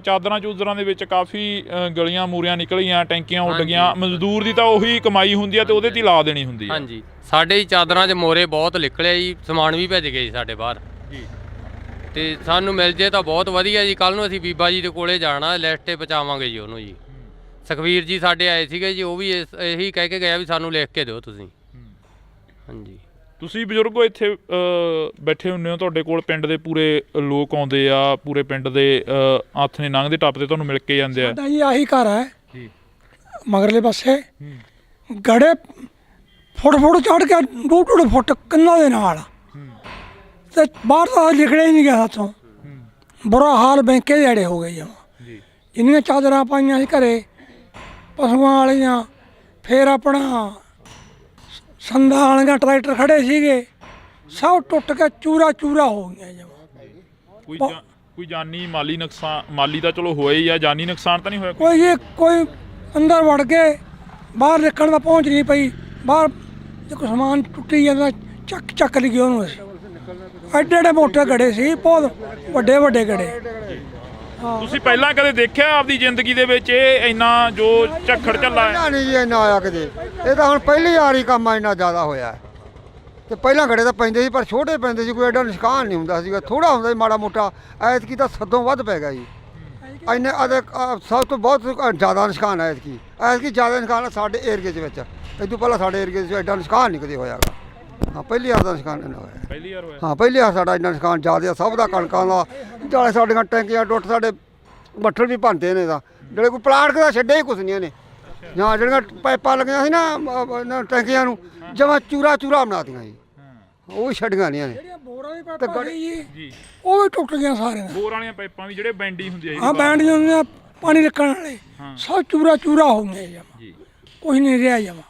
ਚਾਦਰਾਂ ਚੂਦਰਾਂ ਦੇ ਵਿੱਚ ਕਾਫੀ ਗਲੀਆਂ ਮੂਰੀਆਂ ਨਿਕਲੀਆਂ, ਟੈਂਕੀਆਂ ਉੱਡ ਗਈਆਂ। ਮਜ਼ਦੂਰ ਦੀ ਤਾਂ ਉਹੀ ਕਮਾਈ ਹੁੰਦੀ ਆ ਤੇ ਉਹਦੇ 'ਤੇ ਹੀ ਲਾ ਦੇਣੀ ਹੁੰਦੀ ਆ। ਹਾਂਜੀ ਸਾਡੇ ਹੀ ਚਾਦਰਾਂ 'ਚ ਮੋਰੇ ਬਹੁਤ ਨਿਕਲਿਆ ਜੀ, ਸਮਾਨ ਵੀ ਭੇਜ ਗਏ ਜੀ ਸਾਡੇ ਬਾਹਰ ਜੀ। ਤੇ ਸਾਨੂੰ ਮਿਲ ਜੇ ਤਾਂ ਬਹੁਤ ਵਧੀਆ ਜੀ। ਕੱਲ ਨੂੰ ਅਸੀਂ ਬੀਬਾ ਜੀ ਦੇ ਕੋਲੇ ਜਾਣਾ, ਲਿਸਟ 'ਤੇ ਪਹੁੰਚਾਵਾਂਗੇ ਜੀ ਉਹਨੂੰ ਜੀ। ਸੁਖਵੀਰ ਜੀ ਸਾਡੇ ਆਏ ਸੀਗੇ ਜੀ, ਉਹ ਵੀ ਇਹੀ ਕਹਿ ਕੇ ਗਿਆ ਵੀ ਸਾਨੂੰ ਲਿਖ ਕੇ ਦਿਓ ਤੁਸੀਂ। ਹਾਂਜੀ ਤੁਸੀਂ ਬਜ਼ੁਰਗੋ ਇੱਥੇ ਬੈਠੇ ਹੁੰਦੇ ਹੋ, ਤੁਹਾਡੇ ਕੋਲ ਪਿੰਡ ਦੇ ਪੂਰੇ ਲੋਕ ਆਉਂਦੇ ਆ, ਪੂਰੇ ਪਿੰਡ ਦੇ ਹੱਥ ਨੇ ਲੰਘਦੇ ਟੱਪਦੇ ਤੁਹਾਨੂੰ ਮਿਲ ਕੇ ਜਾਂਦੇ ਆ। ਸਾਡਾ ਜੀ ਆਹੀ ਘਰ ਹੈ ਜੀ ਮਗਰਲੇ ਪਾਸੇ ਗੜੇ ਫੁੱਟ ਚੜ ਕੇ 2-2 ਫੁੱਟ ਕੰਨਾਂ ਦੇ ਨਾਲ ਤੇ ਬਾਹਰ ਤਾਂ ਲਿਖੜਿਆ ਹੀ ਨਹੀਂ ਗਿਆ ਸਾਥੋਂ। ਬੁਰਾ ਹਾਲ ਬੈਂਕੇ ਦੇ ਅੜੇ ਹੋ ਗਏ ਜਮਾਂ। ਜੀ ਜਿੰਨੀਆਂ ਚਾਦਰਾਂ ਪਾਈਆਂ ਸੀ ਘਰੇ ਪਸ਼ੂਆਂ ਵਾਲੀਆਂ, ਫਿਰ ਆਪਣਾ ਸੰਦਾਂ ਵਾਲੀਆਂ ਟਰੈਕਟਰ ਖੜੇ ਸੀਗੇ, ਸਭ ਟੁੱਟ ਕੇ ਚੂਰਾ ਚੂਰਾ ਹੋ ਗਈਆਂ ਜਮਾਂ। ਕੋਈ ਜਾਨੀ ਮਾਲੀ ਨੁਕਸਾਨ? ਮਾਲੀ ਤਾਂ ਚਲੋ ਹੋਇਆ ਹੀ ਆ, ਜਾਨੀ ਨੁਕਸਾਨ ਤਾਂ ਨਹੀਂ ਹੋਇਆ? ਕੋਈ ਅੰਦਰ ਵੜ ਕੇ ਬਾਹਰ ਨਿਕਲਣ ਦਾ ਪਹੁੰਚ ਨਹੀਂ ਪਈ। ਬਾਹਰ ਜੇ ਕੋਈ ਸਮਾਨ ਟੁੱਟੀ ਜਾਂਦਾ ਚੱਕ ਲਈ ਉਹਨੂੰ। ਅਸੀਂ ਐਡੇ ਮੋਟੇ ਗੜੇ ਸੀ, ਬਹੁਤ ਵੱਡੇ ਗੜੇ। ਤੁਸੀਂ ਪਹਿਲਾਂ ਕਦੇ ਦੇਖਿਆ ਆਪਦੀ ਜ਼ਿੰਦਗੀ ਦੇ ਵਿੱਚ ਇਹ ਇੰਨਾ ਜੋ ਝੱਖੜ ਝੱਲਾ ਹੈ? ਇੰਨਾ ਨਹੀਂ ਜੀ ਇੰਨਾ ਆਇਆ ਕਿਤੇ। ਇਹ ਤਾਂ ਹੁਣ ਪਹਿਲੀ ਵਾਰੀ ਕੰਮ ਇੰਨਾ ਜ਼ਿਆਦਾ ਹੋਇਆ ਹੈ। ਤੇ ਪਹਿਲਾਂ ਗੜੇ ਤਾਂ ਪੈਂਦੇ ਸੀ ਪਰ ਛੋਟੇ ਪੈਂਦੇ ਸੀ, ਕੋਈ ਐਡਾ ਨੁਕਸਾਨ ਨਹੀਂ ਹੁੰਦਾ ਸੀਗਾ, ਥੋੜਾ ਹੁੰਦਾ ਸੀ ਮਾੜਾ ਮੋਟਾ। ਐਤਕੀ ਤਾਂ ਸਦੋਂ ਵੱਧ ਪੈ ਗਿਆ ਜੀ। ਇੰਨੇ ਸਭ ਤੋਂ ਬਹੁਤ ਜ਼ਿਆਦਾ ਨੁਕਸਾਨ ਹੈ ਐਤਕੀ ਜ਼ਿਆਦਾ ਨੁਕਸਾਨ ਸਾਡੇ ਏਰੀਏ ਦੇ ਵਿੱਚ। ਇਹ ਤੋਂ ਪਹਿਲਾਂ ਸਾਡੇ ਏਰੀਏ 'ਚ ਐਡਾ ਨੁਕਸਾਨ ਨਹੀਂ ਕਦੇ ਹੋਇਆਗਾ। ਹਾਂ ਪਹਿਲੀ ਵਾਰ ਦਾ ਨੁਕਸਾਨ ਇੰਨਾ ਹੋਇਆ। ਪਹਿਲੀ ਵਾਰ ਹੋਇਆ? ਹਾਂ ਪਹਿਲੀ ਵਾਰ ਸਾਡਾ ਇੰਨਾ ਨੁਕਸਾਨ ਜ਼ਿਆਦਾ ਸਭ ਦਾ, ਕਣਕਾਂ ਦਾ, ਜਾਲੇ ਸਾਡੀਆਂ ਟੈਂਕੀਆਂ ਟੁੱਟ, ਸਾਡੇ ਬੱਠਲ ਵੀ ਭੰਨਤੇ ਨੇ ਤਾਂ, ਜਿਹੜੇ ਕੋਈ ਪਲਾਂਟ ਦਾ ਛੱਡੇ ਹੀ ਕੁਛ ਨਹੀਂ ਇਹਨੇ। ਜਾਂ ਜਿਹੜੀਆਂ ਪਾਈਪਾਂ ਲੱਗੀਆਂ ਸੀ ਨਾ ਟੈਂਕੀਆਂ ਨੂੰ, ਜਮਾਂ ਚੂਰਾ ਬਣਾਤੀਆਂ ਜੀ, ਉਹ ਵੀ ਛੱਡੀਆਂ ਨਹੀਂ ਇਹਨੇ। ਜੀ ਉਹ ਵੀ ਟੁੱਟ ਗਈਆਂ ਸਾਰੀਆਂ। ਬੋਰ ਵਾਲੀਆਂ ਪਾਈਪਾਂ ਵੀ ਜਿਹੜੇ ਬੈਂਡੀ ਹੁੰਦੀ ਆ? ਹਾਂ ਬੈਂਡ ਹੁੰਦੀਆਂ ਪਾਣੀ ਨਿਕਲਣ ਵਾਲੇ, ਸਭ ਚੂਰਾ ਹੋ ਗਏ ਜਮਾਂ, ਕੁਝ ਨਹੀਂ ਰਿਹਾ ਜਮਾਂ।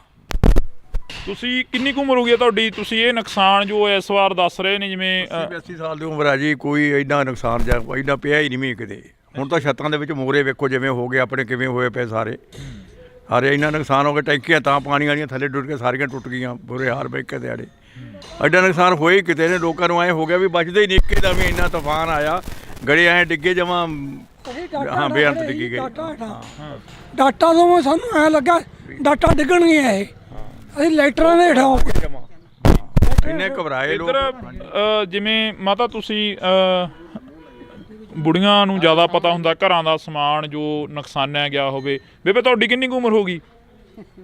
ਤੁਸੀਂ ਕਿੰਨੀ ਕੁ ਉਮਰ ਹੋ ਗਈ ਤੁਹਾਡੀ? ਤੁਸੀਂ ਇਹ ਨੁਕਸਾਨ ਜੋ ਇਸ ਵਾਰ ਦੱਸ ਰਹੇ ਨੇ, ਜਿਵੇਂ 80 ਸਾਲ ਦੀ ਉਮਰ ਹੈ ਜੀ, ਕੋਈ ਇੰਨਾ ਨੁਕਸਾਨ ਜਾਂ ਇੰਨਾ ਪਿਆ ਹੀ ਨਹੀਂ ਮੀਂਹ ਕਿਤੇ। ਹੁਣ ਤਾਂ ਛੱਤਾਂ ਦੇ ਵਿੱਚ ਮੋਰੇ ਵੇਖੋ ਜਿਵੇਂ ਹੋ ਗਏ ਆਪਣੇ, ਕਿਵੇਂ ਹੋਏ ਪਏ ਸਾਰੇ ਇੰਨਾ ਨੁਕਸਾਨ ਹੋ ਗਿਆ। ਟੈਂਕੀਆਂ ਤਾਂ ਪਾਣੀ ਵਾਲੀਆਂ ਥੱਲੇ ਡੁੱਟ ਕੇ ਸਾਰੀਆਂ ਟੁੱਟ ਗਈਆਂ, ਬੁਰੇ ਹਾਲ ਬੈਂਕੇ ਦੇ ਆੜੇ। ਐਡਾ ਨੁਕਸਾਨ ਹੋਇਆ ਹੀ ਕਿਤੇ ਨੇ। ਲੋਕਾਂ ਨੂੰ ਐਂ ਹੋ ਗਿਆ ਵੀ ਬਚਦੇ ਹੀ ਨਹੀਂ, ਇੱਕੇ ਦਾ ਵੀ ਇੰਨਾ ਤੂਫਾਨ ਆਇਆ, ਗੜੇ ਐਂ ਡਿੱਗੇ ਜਮਾਂ। ਹਾਂ ਬੇਅੰਤ ਡਿੱਗੀ ਗਈ ਡਾਟਾ ਤੋਂ ਸਾਨੂੰ ਐਂ ਲੱਗਾ ਡਾਟਾ ਡਿੱਗਣਗੀਆਂ ਇਹ। ਅਸੀਂ ਲਾਈਟਰਾਂ ਦੇ ਹੇਠਾਂ ਇੰਨੇ ਘਬਰਾਏ ਲੋਕ। ਇੱਧਰ ਜਿਵੇਂ ਮਾਤਾ ਤੁਸੀਂ ਬੁੜੀਆਂ ਨੂੰ ਜ਼ਿਆਦਾ ਪਤਾ ਹੁੰਦਾ ਘਰਾਂ ਦਾ ਸਮਾਨ ਜੋ ਨੁਕਸਾਨਿਆ ਗਿਆ ਹੋਵੇ। ਬੇਬੇ ਤੁਹਾਡੀ ਕਿੰਨੀ ਕੁ ਉਮਰ ਹੋ ਗਈ?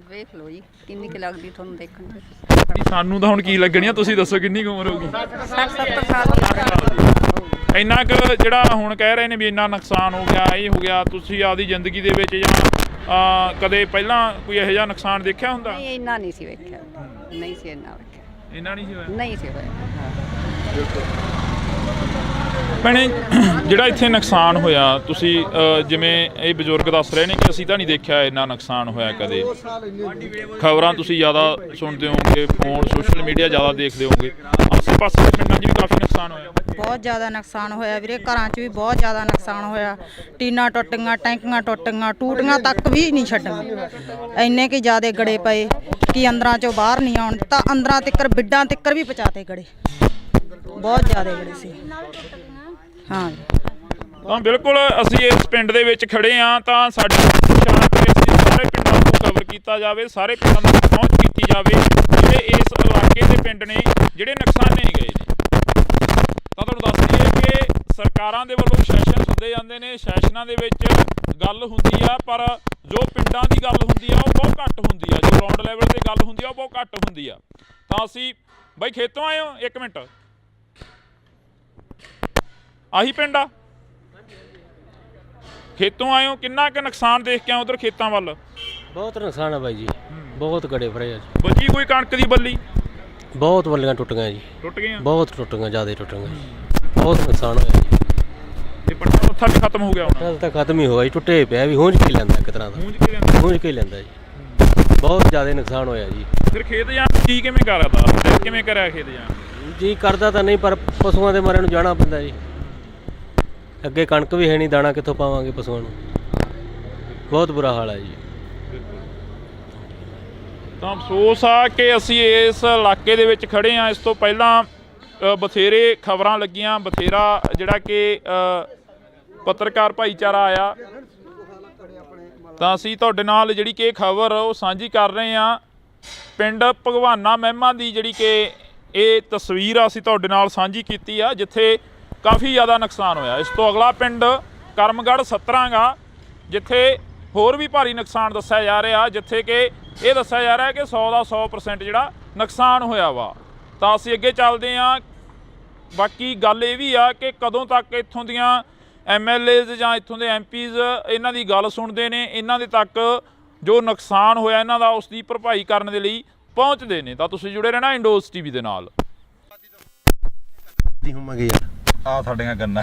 ਵੇਖ ਲਓ ਜੀ ਕਿੰਨੀ ਕੁ ਲੱਗਦੀ ਤੁਹਾਨੂੰ ਦੇਖਣ ਨੂੰ। ਸਾਨੂੰ ਤਾਂ ਹੁਣ ਕੀ ਲੱਗਣੀ ਆ, ਤੁਸੀਂ ਦੱਸੋ ਕਿੰਨੀ ਕੁ ਉਮਰ ਹੋ ਗਈ? 60-70 ਸਾਲ। ਇੰਨਾ ਕੁ ਜਿਹੜਾ ਹੁਣ ਕਹਿ ਰਹੇ ਨੇ ਵੀ ਇੰਨਾ ਨੁਕਸਾਨ ਹੋ ਗਿਆ, ਇਹ ਹੋ ਗਿਆ, ਤੁਸੀਂ ਆਪਦੀ ਜ਼ਿੰਦਗੀ ਦੇ ਵਿੱਚ ਜਾਂ ਕਦੇ ਪਹਿਲਾਂ ਕੋਈ ਇਹੋ ਜਿਹਾ ਨੁਕਸਾਨ ਦੇਖਿਆ ਹੁੰਦਾ? ਨਹੀਂ ਇੰਨਾ ਨਹੀਂ ਸੀ ਵੇਖਿਆ, ਨਹੀਂ ਸੀ ਇੰਨਾ ਵੇਖਿਆ, ਇੰਨਾ ਨਹੀਂ ਸੀ ਹੋਇਆ? ਨਹੀਂ ਸੀ ਹੋਇਆ। ਭੈਣੇ ਜਿਹੜਾ ਇੱਥੇ ਨੁਕਸਾਨ ਹੋਇਆ, ਤੁਸੀਂ ਜਿਵੇਂ ਇਹ ਬਜ਼ੁਰਗ ਦੱਸ ਰਹੇ ਨੇ ਕਿ ਅਸੀਂ ਤਾਂ ਨਹੀਂ ਦੇਖਿਆ ਇੰਨਾ ਨੁਕਸਾਨ ਹੋਇਆ ਕਦੇ। ਖਬਰਾਂ ਤੁਸੀਂ ਜ਼ਿਆਦਾ ਸੁਣਦੇ ਹੋਵੋਗੇ, ਫੋਨ ਸੋਸ਼ਲ ਮੀਡੀਆ ਜ਼ਿਆਦਾ ਦੇਖਦੇ ਹੋਵੋਗੇ। ਆਸੇ ਪਾਸੇ ਦੇ ਪਿੰਡਾਂ 'ਚ ਵੀ ਕਾਫੀ ਨੁਕਸਾਨ ਹੋਇਆ? ਬਹੁਤ ਜ਼ਿਆਦਾ ਨੁਕਸਾਨ ਹੋਇਆ ਵੀਰੇ, ਘਰਾਂ 'ਚ ਵੀ ਬਹੁਤ ਜ਼ਿਆਦਾ ਨੁਕਸਾਨ ਹੋਇਆ। ਟੀਨਾਂ ਟੁੱਟ ਗਈਆਂ, ਟੈਂਕੀਆਂ ਟੁੱਟ ਗਈਆਂ, ਟੂਟੀਆਂ ਤੱਕ ਵੀ ਨਹੀਂ ਛੱਡੀਆਂ। ਇੰਨੇ ਕਿ ਜ਼ਿਆਦਾ ਗੜੇ ਪਏ ਕਿ ਅੰਦਰਾਂ 'ਚੋਂ ਬਾਹਰ ਨਹੀਂ ਆਉਣ ਦਿੱਤਾ। ਅੰਦਰਾਂ ਤਿੱਕਰ ਬਿੱਡਾਂ ਤਿੱਕਰ ਵੀ ਪਹੁੰਚਾਤੇ ਗੜੇ, ਬਹੁਤ ਜ਼ਿਆਦਾ ਗੜੇ ਸੀ। ਹਾਂ ਤਾਂ ਬਿਲਕੁਲ ਅਸੀਂ ਇਸ ਪਿੰਡ ਦੇ ਵਿੱਚ ਖੜੇ ਹਾਂ, ਤਾਂ ਸਾਡੀ ਸ਼ਾਂਤ ਵਿੱਚ ਸਾਰੇ ਪਿੰਡਾਂ ਨੂੰ ਕਵਰ ਕੀਤਾ ਜਾਵੇ, ਸਾਰੇ ਪਿੰਡਾਂ ਤੱਕ ਪਹੁੰਚ ਕੀਤੀ ਜਾਵੇ ਜਿਹੜੇ ਇਸ ਇਲਾਕੇ ਦੇ ਪਿੰਡ ਨੇ ਜਿਹੜੇ ਨੁਕਸਾਨੇ ਗਏ ਨੇ। ਤਾਂ ਤੁਹਾਨੂੰ ਦੱਸ ਦਈਏ ਕਿ ਸਰਕਾਰਾਂ ਦੇ ਵੱਲੋਂ ਸੈਸ਼ਨ ਸੱਦੇ ਜਾਂਦੇ ਨੇ, ਸੈਸ਼ਨਾਂ ਦੇ ਵਿੱਚ ਗੱਲ ਹੁੰਦੀ ਆ, ਪਰ ਜੋ ਪਿੰਡਾਂ ਦੀ ਗੱਲ ਹੁੰਦੀ ਆ ਉਹ ਬਹੁਤ ਘੱਟ ਹੁੰਦੀ ਆ, ਜੋ ਗਰਾਊਂਡ ਲੈਵਲ ਤੇ ਗੱਲ ਹੁੰਦੀ ਆ ਉਹ ਬਹੁਤ ਘੱਟ ਹੁੰਦੀ ਆ। ਤਾਂ ਅਸੀਂ ਬਾਈ ਖੇਤੋਂ ਆਏ ਹੋ? 1 ਮਿੰਟ, ਆਹੀ ਪਿੰਡ ਆ? ਖੇਤੋਂ ਆਏ ਹੋ, ਕਿੰਨਾ ਕੁ ਨੁਕਸਾਨ ਦੇਖ ਕੇ ਆਏ ਉਧਰ ਖੇਤਾਂ ਵੱਲ? ਬਹੁਤ ਨੁਕਸਾਨ ਹੈ ਬਾਈ ਜੀ, ਬਹੁਤ ਗੜੇ ਫੜੇ ਆ। ਬਚੀ ਕੋਈ ਕਣਕ ਦੀ ਬੱਲੀ? ਬਹੁਤ ਬੱਲੀਆਂ ਟੁੱਟ ਗਈਆਂ ਜੀ, ਟੁੱਟ ਗਈਆਂ, ਬਹੁਤ ਟੁੱਟ ਗਈਆਂ, ਜ਼ਿਆਦਾ ਟੁੱਟ ਗਈਆਂ, ਬਹੁਤ ਨੁਕਸਾਨ ਹੋਇਆ ਜੀ। ਇਹ ਪੱਟਾ ਉੱਥਾ ਵੀ ਖਤਮ ਹੋ ਗਿਆ ਹੁਣ? ਤਾਂ ਖਤਮ ਹੀ ਹੋਇਆ ਜੀ, ਟੁੱਟੇ ਪਿਆ ਵੀ, ਹੂੰਝ ਕੇ ਲੈਂਦਾ ਇੱਕ ਤਰ੍ਹਾਂ ਦਾ, ਹੂੰਝ ਕੇ ਲੈਂਦਾ ਜੀ। ਬਹੁਤ ਜ਼ਿਆਦਾ ਨੁਕਸਾਨ ਹੋਇਆ ਜੀ। ਫਿਰ ਖੇਤ ਜਾਣ ਜੀ ਕਿਵੇਂ ਕਰਦਾ? ਕਿਵੇਂ ਕਰਿਆ ਖੇਤ ਜਾਣ? ਜੀ ਕਰਦਾ ਤਾਂ ਨਹੀਂ, ਪਰ ਪਸ਼ੂਆਂ ਦੇ ਮਾਰੇ ਨੂੰ ਜਾਣਾ ਪੈਂਦਾ ਜੀ। ਅੱਗੇ ਕਣਕ ਵੀ ਹੈ ਨਹੀਂ, ਦਾਣਾ ਕਿੱਥੋਂ ਪਾਵਾਂਗੇ ਪਸ਼ੂਆਂ ਨੂੰ। ਬਹੁਤ ਬੁਰਾ ਹਾਲ ਹੈ ਜੀ। ਤਾਂ ਅਫਸੋਸ ਆ ਕਿ ਅਸੀਂ ਇਸ ਇਲਾਕੇ ਦੇ ਵਿੱਚ ਖੜੇ ਹਾਂ। ਇਸ ਤੋਂ ਪਹਿਲਾਂ ਬਥੇਰੇ ਖਬਰਾਂ ਲੱਗੀਆਂ, ਬਥੇਰਾ ਜਿਹੜਾ ਕਿ ਪੱਤਰਕਾਰ ਭਾਈਚਾਰਾ ਆਇਆ, ਤਾਂ ਅਸੀਂ ਤੁਹਾਡੇ ਨਾਲ ਜਿਹੜੀ ਕਿ ਖਬਰ ਉਹ ਸਾਂਝੀ ਕਰ ਰਹੇ ਹਾਂ। ਪਿੰਡ ਭਗਵਾਨਾ ਮਹਿਮਾ ਦੀ ਜਿਹੜੀ ਕਿ ਇਹ ਤਸਵੀਰ ਅਸੀਂ ਤੁਹਾਡੇ ਨਾਲ ਸਾਂਝੀ ਕੀਤੀ ਆ, ਜਿੱਥੇ ਕਾਫੀ ਜ਼ਿਆਦਾ ਨੁਕਸਾਨ ਹੋਇਆ। ਇਸ ਤੋਂ ਅਗਲਾ ਪਿੰਡ ਕਰਮਗੜ੍ਹ ਸਤਰਾਂਗਾ, ਜਿੱਥੇ ਹੋਰ ਵੀ ਭਾਰੀ ਨੁਕਸਾਨ ਦੱਸਿਆ ਜਾ ਰਿਹਾ, ਜਿੱਥੇ ਕਿ ਇਹ ਦੱਸਿਆ ਜਾ ਰਿਹਾ ਕਿ 100 ਦਾ 100% ਜਿਹੜਾ ਨੁਕਸਾਨ ਹੋਇਆ ਵਾ। ਤਾਂ ਅਸੀਂ ਅੱਗੇ ਚੱਲਦੇ ਹਾਂ। ਬਾਕੀ ਗੱਲ ਇਹ ਵੀ ਆ ਕਿ ਕਦੋਂ ਤੱਕ ਇੱਥੋਂ ਦੀਆਂ MLAs ਜਾਂ ਇੱਥੋਂ ਦੇ MPs ਇਹਨਾਂ ਦੀ ਗੱਲ ਸੁਣਦੇ ਨੇ, ਇਹਨਾਂ ਦੇ ਤੱਕ ਜੋ ਨੁਕਸਾਨ ਹੋਇਆ ਇਹਨਾਂ ਦਾ ਉਸ ਦੀ ਭਰਪਾਈ ਕਰਨ ਦੇ ਲਈ ਪਹੁੰਚਦੇ ਨੇ। ਤਾਂ ਤੁਸੀਂ ਜੁੜੇ ਰਹਿਣਾ ਇੰਡੋਜ਼ TV ਦੇ ਨਾਲ। ਆ ਸਾਡੀਆਂ ਗੰਨਾ,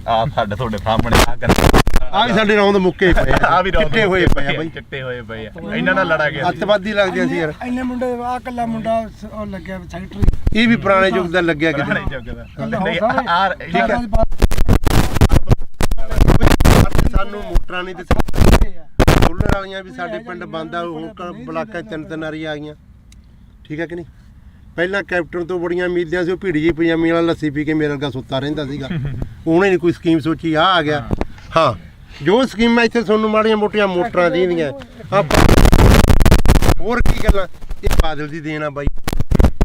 ਆ ਸਾਡੇ ਤੁਹਾਡੇ ਸਾਹਮਣੇ ਆ ਗੰਨਾ, ਆ ਵੀ ਸਾਡੇ ਰੌਂਦ ਮੁੱਕੇ ਪਏ ਆ, ਆ ਵੀ ਚਿੱਟੇ ਹੋਏ ਪਏ ਆ ਬਾਈ, ਚਿੱਟੇ ਹੋਏ ਪਏ ਆ। ਇਹਨਾਂ ਨਾਲ ਲੜਾ ਗਿਆ ਅੱਤਵਾਦੀ ਲੱਗਦੇ ਸੀ ਯਾਰ। ਇੰਨੇ ਮੁੰਡੇ ਆ ਕੱਲਾ ਮੁੰਡਾ ਉਹ ਲੱਗਿਆ ਸੈਕਟਰੀ, ਇਹ ਵੀ ਪੁਰਾਣੇ ਯੁੱਗ ਦਾ ਲੱਗਿਆ ਕਿਤੇ। ਸਾਨੂੰ ਮੋਟਰਾਂ ਨਹੀਂ ਦਿੱਤੀਆਂ, ਸੋਲਰ ਵਾਲੀਆਂ ਵੀ ਸਾਡੇ ਪਿੰਡ ਬੰਦ ਆ, ਹੁਣ ਬਲਾਕਾਂ 3 ਵਾਰੀ ਆ ਗਈਆਂ। ਠੀਕ ਹੈ ਕਿ ਨਹੀਂ? ਪਹਿਲਾਂ ਕੈਪਟਨ ਤੋਂ ਬੜੀਆਂ ਉਮੀਦਾਂ ਸੀ, ਉਹ ਭੀੜੀ ਜੀ ਪਜਾਮੀ ਵਾਲਾ ਲੱਸੀ ਪੀ ਕੇ ਮੇਰੇ ਵਰਗਾ ਸੁੱਤਾ ਰਹਿੰਦਾ ਸੀਗਾ। ਉਹਨੇ ਨਹੀਂ ਕੋਈ ਸਕੀਮ ਸੋਚੀ, ਆ ਗਿਆ। ਹਾਂ, ਜੋ ਸਕੀਮਾਂ ਇੱਥੇ ਤੁਹਾਨੂੰ ਮਾੜੀਆਂ ਮੋਟੀਆਂ ਮੋਟਰਾਂ ਦੀਆਂ ਹੋਰ ਕੀ ਗੱਲਾਂ, ਇਹ ਬਾਦਲ ਦੀ ਦੇਣ ਆ ਬਾਈ।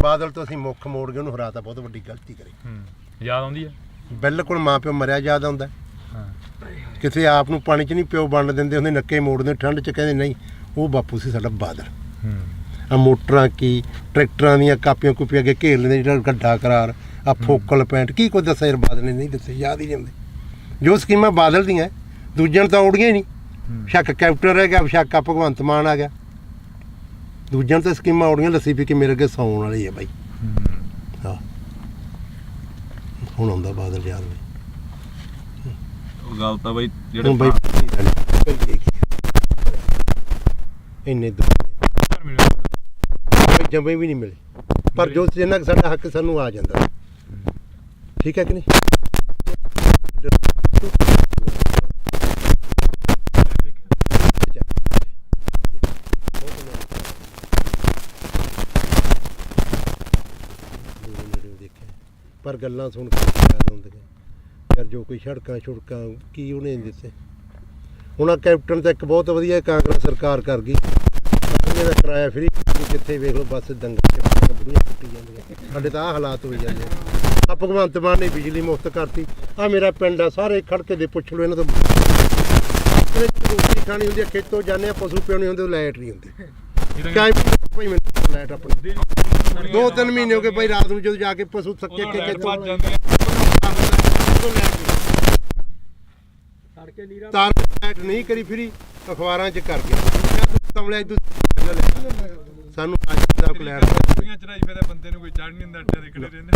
ਬਾਦਲ ਤੋਂ ਅਸੀਂ ਮੁੱਖ ਮੋੜ ਕੇ ਉਹਨੂੰ ਹਰਾਤਾ, ਬਹੁਤ ਵੱਡੀ ਗਲਤੀ ਕਰੀ। ਯਾਦ ਆਉਂਦੀ ਆ ਬਿਲਕੁਲ, ਮਾਂ ਪਿਓ ਮਰਿਆ ਯਾਦ ਆਉਂਦਾ। ਕਿਸੇ ਆਪ ਨੂੰ ਪਾਣੀ 'ਚ ਨਹੀਂ ਪਿਓ ਵੰਡ ਦਿੰਦੇ ਹੁੰਦੇ, ਨੱਕੇ ਮੋੜਦੇ ਠੰਡ 'ਚ, ਕਹਿੰਦੇ ਨਹੀਂ ਉਹ ਬਾਪੂ ਸੀ ਸਾਡਾ ਬਾਦਲ। ਆ ਮੋਟਰਾਂ ਕੀ ਟਰੈਕਟਰਾਂ ਦੀਆਂ ਕਾਪੀਆਂ ਕੁਪੀਆਂ ਅੱਗੇ ਘੇਰ ਲੈਂਦੇ, ਜਿਹੜਾ ਗੱਡਾ ਕਰਾਰ, ਆ ਫੋਕਲ ਪੈਂਟ, ਕੀ ਕੁਝ ਦੱਸਿਆ ਯਾਰ ਬਾਦਲ ਨੇ ਨਹੀਂ ਦੱਸੇ, ਯਾਦ ਹੀ ਨਹੀਂ ਆਉਂਦੇ। ਜੋ ਸਕੀਮਾਂ ਬਾਦਲ ਦੀਆਂ ਦੂਜਿਆਂ ਨੂੰ ਤਾਂ ਉੜੀਆਂ ਹੀ ਨਹੀਂ। ਸ਼ੱਕ ਕੈਪਟਨ ਰਹਿ ਗਿਆ, ਸ਼ੱਕ ਆ ਭਗਵੰਤ ਮਾਨ ਆ ਗਿਆ, ਦੂਜਿਆਂ ਨੂੰ ਤਾਂ ਸਕੀਮਾਂ ਉੜੀਆਂ। ਲੱਸੀ ਪੀ ਕੇ ਮੇਰੇ ਅੱਗੇ ਸੌਣ ਵਾਲੀ ਹੈ ਬਾਈ। ਹਾਂ, ਹੁਣ ਆਉਂਦਾ ਬਾਦਲ ਯਾਦ ਬਾਈ। ਗੱਲ ਤਾਂ ਬਾਈ ਜਿਹੜੇ ਬਾਈ ਇੰਨੇ ਜੰਮੇ ਵੀ ਨਹੀਂ ਮਿਲੇ, ਪਰ ਜੋ ਜਿੰਨਾ ਸਾਡਾ ਹੱਕ ਸਾਨੂੰ ਆ ਜਾਂਦਾ। ਠੀਕ ਹੈ ਕਿ ਨਹੀਂ? ਪਰ ਗੱਲਾਂ ਸੁਣ ਕੇ ਯਾਦ ਆਉਂਦੀਆਂ ਯਾਰ, ਜੋ ਕੋਈ ਸੜਕਾਂ ਛੁੜਕਾਂ ਕੀ ਉਹਨੇ ਦਿੱਤੇ। ਹੁਣ ਆ ਕੈਪਟਨ ਤਾਂ ਇੱਕ ਬਹੁਤ ਵਧੀਆ ਕਾਂਗਰਸ ਸਰਕਾਰ ਕਰ ਗਈ, ਦਾ ਕਿਰਾਇਆ ਫਰੀ, ਜਿੱਥੇ ਵੇਖ ਲਓ ਬੱਸ ਦੰਗਲ ਬੁੜੀਆਂ ਟੁੱਟੀ ਜਾਂਦੀਆਂ। ਸਾਡੇ ਤਾਂ ਆਹ ਹਾਲਾਤ ਹੋਈ ਜਾਂਦੇ ਆ। ਭਗਵੰਤ ਮਾਨ ਨੇ ਬਿਜਲੀ ਮੁਫਤ ਕਰਤੀ। ਆ ਮੇਰਾ ਪਿੰਡ ਆ, ਸਾਰੇ ਖੜਕੇ ਦੇ ਪੁੱਛ ਲਓ ਇਹਨਾਂ ਤੋਂ। ਰੋਟੀ ਖਾਣੀ ਹੁੰਦੀ ਆ, ਖੇਤੋਂ ਜਾਂਦੇ ਆ, ਪਸ਼ੂ ਪਿਉਣੇ ਹੁੰਦੇ, ਲਾਈਟ ਨਹੀਂ ਹੁੰਦੀ। ਭਾਈ ਮੈਨੂੰ ਲਾਈਟ ਆਪਣੀ 2-3 ਮਹੀਨੇ ਹੋ ਗਏ ਭਾਈ, ਰਾਤ ਨੂੰ ਜਦੋਂ ਜਾ ਕੇ ਪਸ਼ੂ ਥੱਕੇ ਕੇ ਤਾਰ ਲਾਈਟ ਨਹੀਂ ਕਰੀ ਫਰੀ, ਅਖਬਾਰਾਂ 'ਚ ਕਰ ਗਿਆ ਤਮਲੇ। ਸਾਨੂੰ ਬੰਦੇ ਨੂੰ ਕੋਈ ਚੜ੍ਹ ਨਹੀਂ ਹੁੰਦਾ, ਅੱਡੇ ਦੇ ਖੜੇ ਰਹਿੰਦੇ।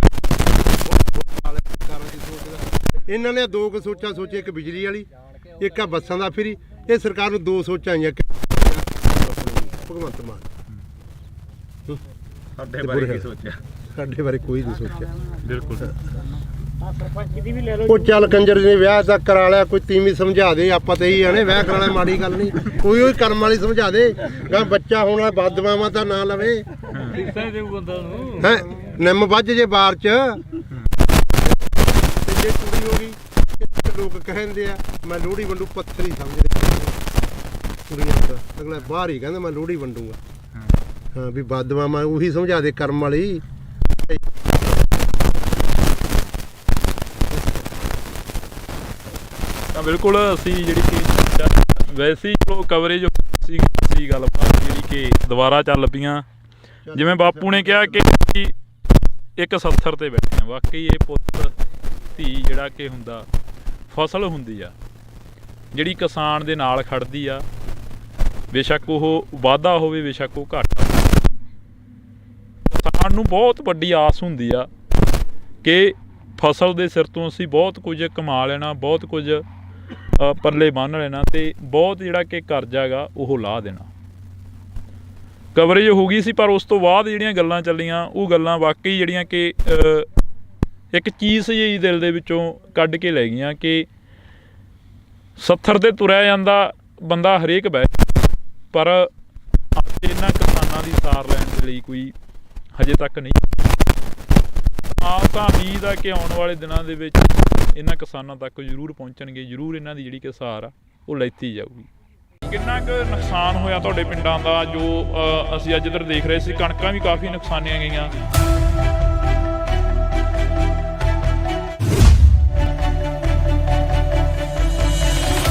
ਇਹਨਾਂ ਨੇ 2 ਕੁ ਸੋਚਾਂ ਸੋਚੇ, ਇੱਕ ਬਿਜਲੀ ਵਾਲੀ, ਇੱਕ ਆ ਬੱਸਾਂ ਦਾ ਫਰੀ। ਇਹ ਸਰਕਾਰ ਨੂੰ 2 ਸੋਚਾਂ ਆਈਆਂ ਭਗਵੰਤ ਮਾਨ। ਸਾਡੇ ਬਾਰੇ ਕੀ ਸੋਚਿਆ? ਸਾਡੇ ਬਾਰੇ ਕੋਈ ਨਹੀਂ ਸੋਚਿਆ। ਬਿਲਕੁਲ। ਉਹ ਚੱਲ ਕੰਜਰ ਨੇ ਵਿਆਹ ਤਾਂ ਕਰਾ ਲਿਆ, ਕੋਈ ਤੀਵੀਂ ਸਮਝਾ ਦੇ। ਆਪਾਂ ਤਾਂ ਇਹੀ ਆਣੇ ਵਿਆਹ ਕਰਾਣਾ ਮਾੜੀ ਗੱਲ ਨਹੀਂ, ਕੋਈ ਉਹ ਕਰਮ ਵਾਲੀ ਸਮਝਾ ਦੇ। ਗਾ ਬੱਚਾ ਹੋਣਾ ਬਦਦੁਆਵਾਂ ਤਾਂ ਨਾ ਲਵੇ ਹੈ। ਨਿੰਮ ਵੱਜ ਜੇ ਬਾਰ 'ਚ, ਜੇ ਕੁੜੀ ਹੋ ਗਈ ਲੋਕ ਕਹਿੰਦੇ ਆ ਮੈਂ ਲੋਹੜੀ ਵੰਡੂ, ਪੱਥਰ ਹੀ ਸਮਝਦੇ ਕੁੜੀਆਂ ਦਾ। ਅਗਲਾ ਬਾਹਰ ਹੀ ਕਹਿੰਦਾ ਮੈਂ ਲੋਹੜੀ ਵੰਡੂਗਾ। ਹਾਂ ਵੀ ਬਦਦੁਆਵਾਂ ਉਹੀ ਸਮਝਾ ਦੇ ਕਰਮ ਵਾਲੀ। ਤਾਂ ਬਿਲਕੁਲ ਅਸੀਂ ਜਿਹੜੀ ਕਿ ਵੈਸੇ ਹੀ ਚਲੋ ਕਵਰੇਜ ਸੀ ਗੱਲਬਾਤ ਜਿਹੜੀ ਕਿ ਦੁਬਾਰਾ ਚੱਲ ਪਈਆਂ। ਜਿਵੇਂ ਬਾਪੂ ਨੇ ਕਿਹਾ ਕਿ ਇੱਕ 70 ਤੇ ਬੈਠੇ ਆ। ਵਾਕਈ ਇਹ ਪੁੱਤ ਧੀ ਜਿਹੜਾ ਕਿ ਹੁੰਦਾ, ਫਸਲ ਹੁੰਦੀ ਆ ਜਿਹੜੀ ਕਿਸਾਨ ਦੇ ਨਾਲ ਖੜਦੀ ਆ, ਬੇਸ਼ੱਕ ਉਹ ਵਾਧਾ ਹੋਵੇ ਬੇਸ਼ੱਕ ਉਹ ਘਾਟਾ। ਕਿਸਾਨ ਨੂੰ ਬਹੁਤ ਵੱਡੀ ਆਸ ਹੁੰਦੀ ਆ ਕਿ ਫਸਲ ਦੇ ਸਿਰ ਤੋਂ ਅਸੀਂ ਬਹੁਤ ਕੁਝ ਕਮਾ ਲੈਣਾ, ਬਹੁਤ ਕੁਝ ਪੱਲੇ ਬੰਨ੍ਹ ਲੈਣਾ, ਅਤੇ ਬਹੁਤ ਜਿਹੜਾ ਕਿ ਕਰਜ਼ਾ ਗਾ ਉਹ ਲਾਹ ਦੇਣਾ। ਕਵਰੇਜ ਹੋ ਗਈ ਸੀ, ਪਰ ਉਸ ਤੋਂ ਬਾਅਦ ਜਿਹੜੀਆਂ ਗੱਲਾਂ ਚੱਲੀਆਂ ਉਹ ਗੱਲਾਂ ਵਾਕਈ ਜਿਹੜੀਆਂ ਕਿ ਇੱਕ ਚੀਜ਼ ਜਿਹੀ ਦਿਲ ਦੇ ਵਿੱਚੋਂ ਕੱਢ ਕੇ ਲੈ ਗਈਆਂ ਕਿ 70 ਤੇ ਤੁਰਿਆ ਜਾਂਦਾ ਬੰਦਾ ਹਰੇਕ ਬਹਿ, ਪਰ ਅੱਜ ਇਹਨਾਂ ਕਿਸਾਨਾਂ ਦੀ ਸਾਰ ਲੈਣ ਦੇ ਲਈ ਕੋਈ ਹਜੇ ਤੱਕ ਨਹੀਂ। ਆਪ ਤਾਂ ਉਮੀਦ ਆ ਕਿ ਆਉਣ ਵਾਲੇ ਦਿਨਾਂ ਦੇ ਵਿੱਚ ਇਹਨਾਂ ਕਿਸਾਨਾਂ ਤੱਕ ਜ਼ਰੂਰ ਪਹੁੰਚਣਗੇ, ਜ਼ਰੂਰ ਇਹਨਾਂ ਦੀ ਜਿਹੜੀ ਕਿ ਸਾਰ ਆ ਉਹ ਲੈਤੀ ਜਾਊਗੀ। ਕਿੰਨਾ ਕੁ ਨੁਕਸਾਨ ਹੋਇਆ ਤੁਹਾਡੇ ਪਿੰਡਾਂ ਦਾ ਜੋ ਅਸੀਂ ਅੱਜ ਇੱਧਰ ਦੇਖ ਰਹੇ ਸੀ? ਕਣਕਾਂ ਵੀ ਕਾਫੀ ਨੁਕਸਾਨੀਆਂ ਗਈਆਂ।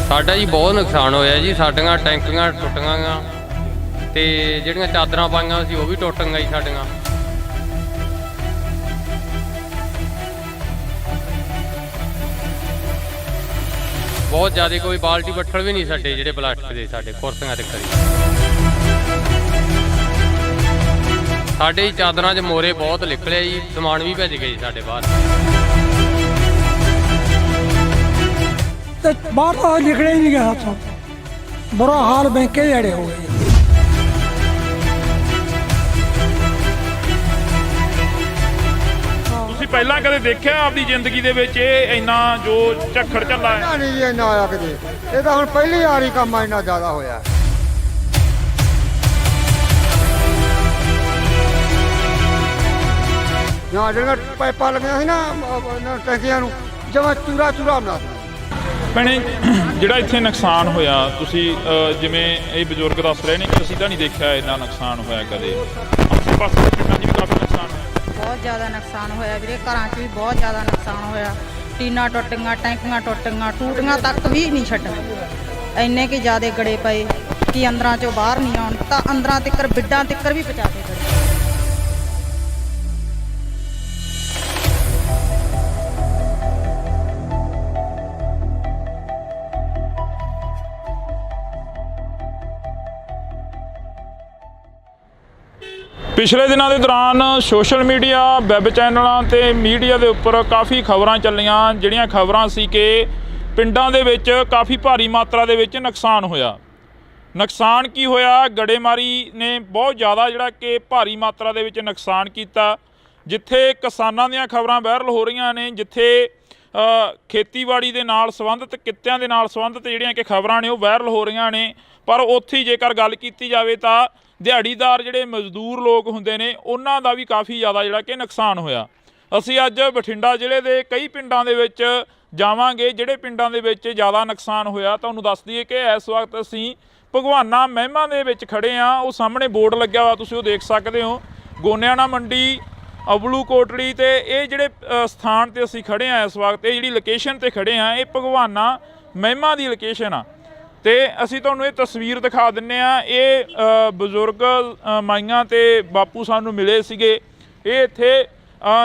ਸਾਡਾ ਜੀ ਬਹੁਤ ਨੁਕਸਾਨ ਹੋਇਆ ਜੀ। ਸਾਡੀਆਂ ਟੈਂਕੀਆਂ ਟੁੱਟ ਗਈਆਂ ਤੇ ਜਿਹੜੀਆਂ ਚਾਦਰਾਂ ਪਾਈਆਂ ਸੀ ਉਹ ਵੀ ਟੁੱਟ ਗਈਆਂ ਜੀ ਸਾਡੀਆਂ। ਬਹੁਤ ਜ਼ਿਆਦਾ ਕੋਈ ਬਾਲਟੀ ਬੱਠਲ ਵੀ ਨਹੀਂ ਸਾਡੇ ਜਿਹੜੇ ਪਲਾਸਟਿਕ ਦੇ ਸਾਡੇ ਕੁਰਸੀਆਂ ਤੇ ਕਰੀ। ਸਾਡੇ ਹੀ ਚਾਦਰਾਂ 'ਚ ਮੋਰੇ ਬਹੁਤ ਨਿਕਲੇ ਜੀ, ਸਮਾਨ ਵੀ ਭੱਜ ਗਏ ਜੀ ਸਾਡੇ ਬਾਹਰ। ਤੇ ਬਾਹਰ ਤਾਂ ਨਿਕਲੇ ਹੀ ਨਹੀਂ ਗਿਆ ਹੱਥੋਂ, ਬੁਰਾ ਹਾਲ ਬੈਂਕੇ ਜਿਹੜੇ ਹੋ ਗਏ। ਤੁਸੀਂ ਪਹਿਲਾਂ ਕਦੇ ਦੇਖਿਆ ਆਪਦੀ ਜ਼ਿੰਦਗੀ ਦੇ ਵਿੱਚ ਇਹ ਇੰਨਾ ਜੋ ਝੱਖੜ ਝੱਲਾ ਹੈ? ਨਹੀਂ ਜੀ ਇੰਨਾ ਆਇਆ ਕਿਤੇ, ਇਹ ਤਾਂ ਹੁਣ ਪਹਿਲੀ ਵਾਰੀ ਕੰਮ ਇੰਨਾ ਜ਼ਿਆਦਾ ਹੋਇਆ। ਜਾਂ ਜਿਹੜੀਆਂ ਪਾਈਪਾਂ ਲੱਗੀਆਂ ਸੀ ਨਾ ਟੈਂਕੀਆਂ ਨੂੰ, ਜਮਾਂ ਚੂਰਾ ਚੂਰਾ ਬਣਾ ਦਿੱਤਾ। ਭੈਣੇ, ਜਿਹੜਾ ਇੱਥੇ ਨੁਕਸਾਨ ਹੋਇਆ, ਤੁਸੀਂ ਜਿਵੇਂ ਇਹ ਬਜ਼ੁਰਗ ਦੱਸ ਰਹੇ ਨੇ ਕਿ ਅਸੀਂ ਤਾਂ ਨਹੀਂ ਦੇਖਿਆ ਇੰਨਾ ਨੁਕਸਾਨ ਹੋਇਆ ਕਦੇ। ਆਸੇ ਪਾਸੇ ਦੇ ਪਿੰਡਾਂ 'ਚ ਵੀ ਕਾਫੀ ਨੁਕਸਾਨ ਹੋਇਆ। ਬਹੁਤ ਜ਼ਿਆਦਾ ਨੁਕਸਾਨ ਹੋਇਆ ਵੀਰੇ, ਘਰਾਂ 'ਚ ਵੀ ਬਹੁਤ ਜ਼ਿਆਦਾ ਨੁਕਸਾਨ ਹੋਇਆ। ਟੀਨਾਂ ਟੁੱਟ ਗਈਆਂ, ਟੈਂਕੀਆਂ ਟੁੱਟ ਗਈਆਂ, ਟੂਟੀਆਂ ਤੱਕ ਵੀ ਨਹੀਂ ਛੱਡੀਆਂ। ਇੰਨੇ ਕਿ ਜ਼ਿਆਦਾ ਗੜੇ ਪਏ ਕਿ ਅੰਦਰਾਂ 'ਚੋਂ ਬਾਹਰ ਨਹੀਂ ਆਉਣ, ਤਾਂ ਅੰਦਰਾਂ ਤਿੱਕਰ ਬਿੱਡਾਂ ਤਿੱਕਰ ਵੀ ਪਹੁੰਚਾ ਕੇ ਗਏ। ਪਿਛਲੇ ਦਿਨਾਂ ਦੇ ਦੌਰਾਨ ਸੋਸ਼ਲ ਮੀਡੀਆ, ਵੈਬ ਚੈਨਲਾਂ ਤੇ ਮੀਡੀਆ ਦੇ ਉੱਪਰ ਕਾਫੀ ਖਬਰਾਂ ਚੱਲੀਆਂ, ਜਿਹੜੀਆਂ ਖਬਰਾਂ ਸੀ ਕਿ ਪਿੰਡਾਂ ਦੇ ਵਿੱਚ ਕਾਫੀ ਭਾਰੀ ਮਾਤਰਾ ਦੇ ਵਿੱਚ ਨੁਕਸਾਨ ਹੋਇਆ। ਨੁਕਸਾਨ ਕੀ ਹੋਇਆ? ਗੜੇਮਾਰੀ ਨੇ ਬਹੁਤ ਜ਼ਿਆਦਾ ਜਿਹੜਾ ਕਿ ਭਾਰੀ ਮਾਤਰਾ ਦੇ ਵਿੱਚ ਨੁਕਸਾਨ ਕੀਤਾ। ਜਿੱਥੇ ਕਿਸਾਨਾਂ ਦੀਆਂ ਖਬਰਾਂ ਵਾਇਰਲ ਹੋ ਰਹੀਆਂ ਨੇ, ਜਿੱਥੇ ਖੇਤੀਬਾੜੀ ਦੇ ਨਾਲ ਸੰਬੰਧਿਤ, ਕਿੱਤਿਆਂ ਦੇ ਨਾਲ ਸੰਬੰਧਿਤ ਜਿਹੜੀਆਂ ਕਿ ਖਬਰਾਂ ਨੇ ਉਹ ਵਾਇਰਲ ਹੋ ਰਹੀਆਂ ਨੇ, ਪਰ ਉੱਥੇ ਹੀ ਜੇਕਰ ਗੱਲ ਕੀਤੀ ਜਾਵੇ ਤਾਂ ਦਿਹਾੜੀਦਾਰ ਜਿਹੜੇ ਮਜ਼ਦੂਰ ਲੋਕ ਹੁੰਦੇ ਨੇ ਉਹਨਾਂ ਦਾ ਵੀ ਕਾਫੀ ਜ਼ਿਆਦਾ ਜਿਹੜਾ ਕਿ ਨੁਕਸਾਨ ਹੋਇਆ। ਅਸੀਂ ਅੱਜ ਬਠਿੰਡਾ ਜ਼ਿਲ੍ਹੇ ਦੇ ਕਈ ਪਿੰਡਾਂ ਦੇ ਵਿੱਚ ਜਾਵਾਂਗੇ, ਜਿਹੜੇ ਪਿੰਡਾਂ ਦੇ ਵਿੱਚ ਜ਼ਿਆਦਾ ਨੁਕਸਾਨ ਹੋਇਆ। ਤੁਹਾਨੂੰ ਦੱਸ ਦਈਏ ਕਿ ਇਸ ਵਕਤ ਅਸੀਂ ਭਗਵਾਨਾ ਮਹਿਮਾ ਦੇ ਵਿੱਚ ਖੜ੍ਹੇ ਹਾਂ। ਉਹ ਸਾਹਮਣੇ ਬੋਰਡ ਲੱਗਿਆ ਹੋਇਆ, ਤੁਸੀਂ ਉਹ ਦੇਖ ਸਕਦੇ ਹੋ, ਗੋਨਿਆਣਾ ਮੰਡੀ, ਅਬਲੂ ਕੋਟਲੀ। ਤੇ ਇਹ ਜਿਹੜੇ ਸਥਾਨ 'ਤੇ ਅਸੀਂ ਖੜ੍ਹੇ ਹਾਂ ਇਸ ਵਕਤ, ਇਹ ਜਿਹੜੀ ਲੋਕੇਸ਼ਨ 'ਤੇ ਖੜ੍ਹੇ ਹਾਂ, ਇਹ ਭਗਵਾਨਾ ਮਹਿਮਾ ਦੀ ਲੋਕੇਸ਼ਨ ਆ। ਤੇ ਅਸੀਂ ਤੁਹਾਨੂੰ ਇਹ ਤਸਵੀਰ ਦਿਖਾ ਦਿੰਨੇ ਆ। ਇਹ ਬਜ਼ੁਰਗ ਮਾਈਆਂ ਤੇ ਬਾਪੂ ਸਾਨੂੰ ਮਿਲੇ ਸੀਗੇ। ਇਹ ਇੱਥੇ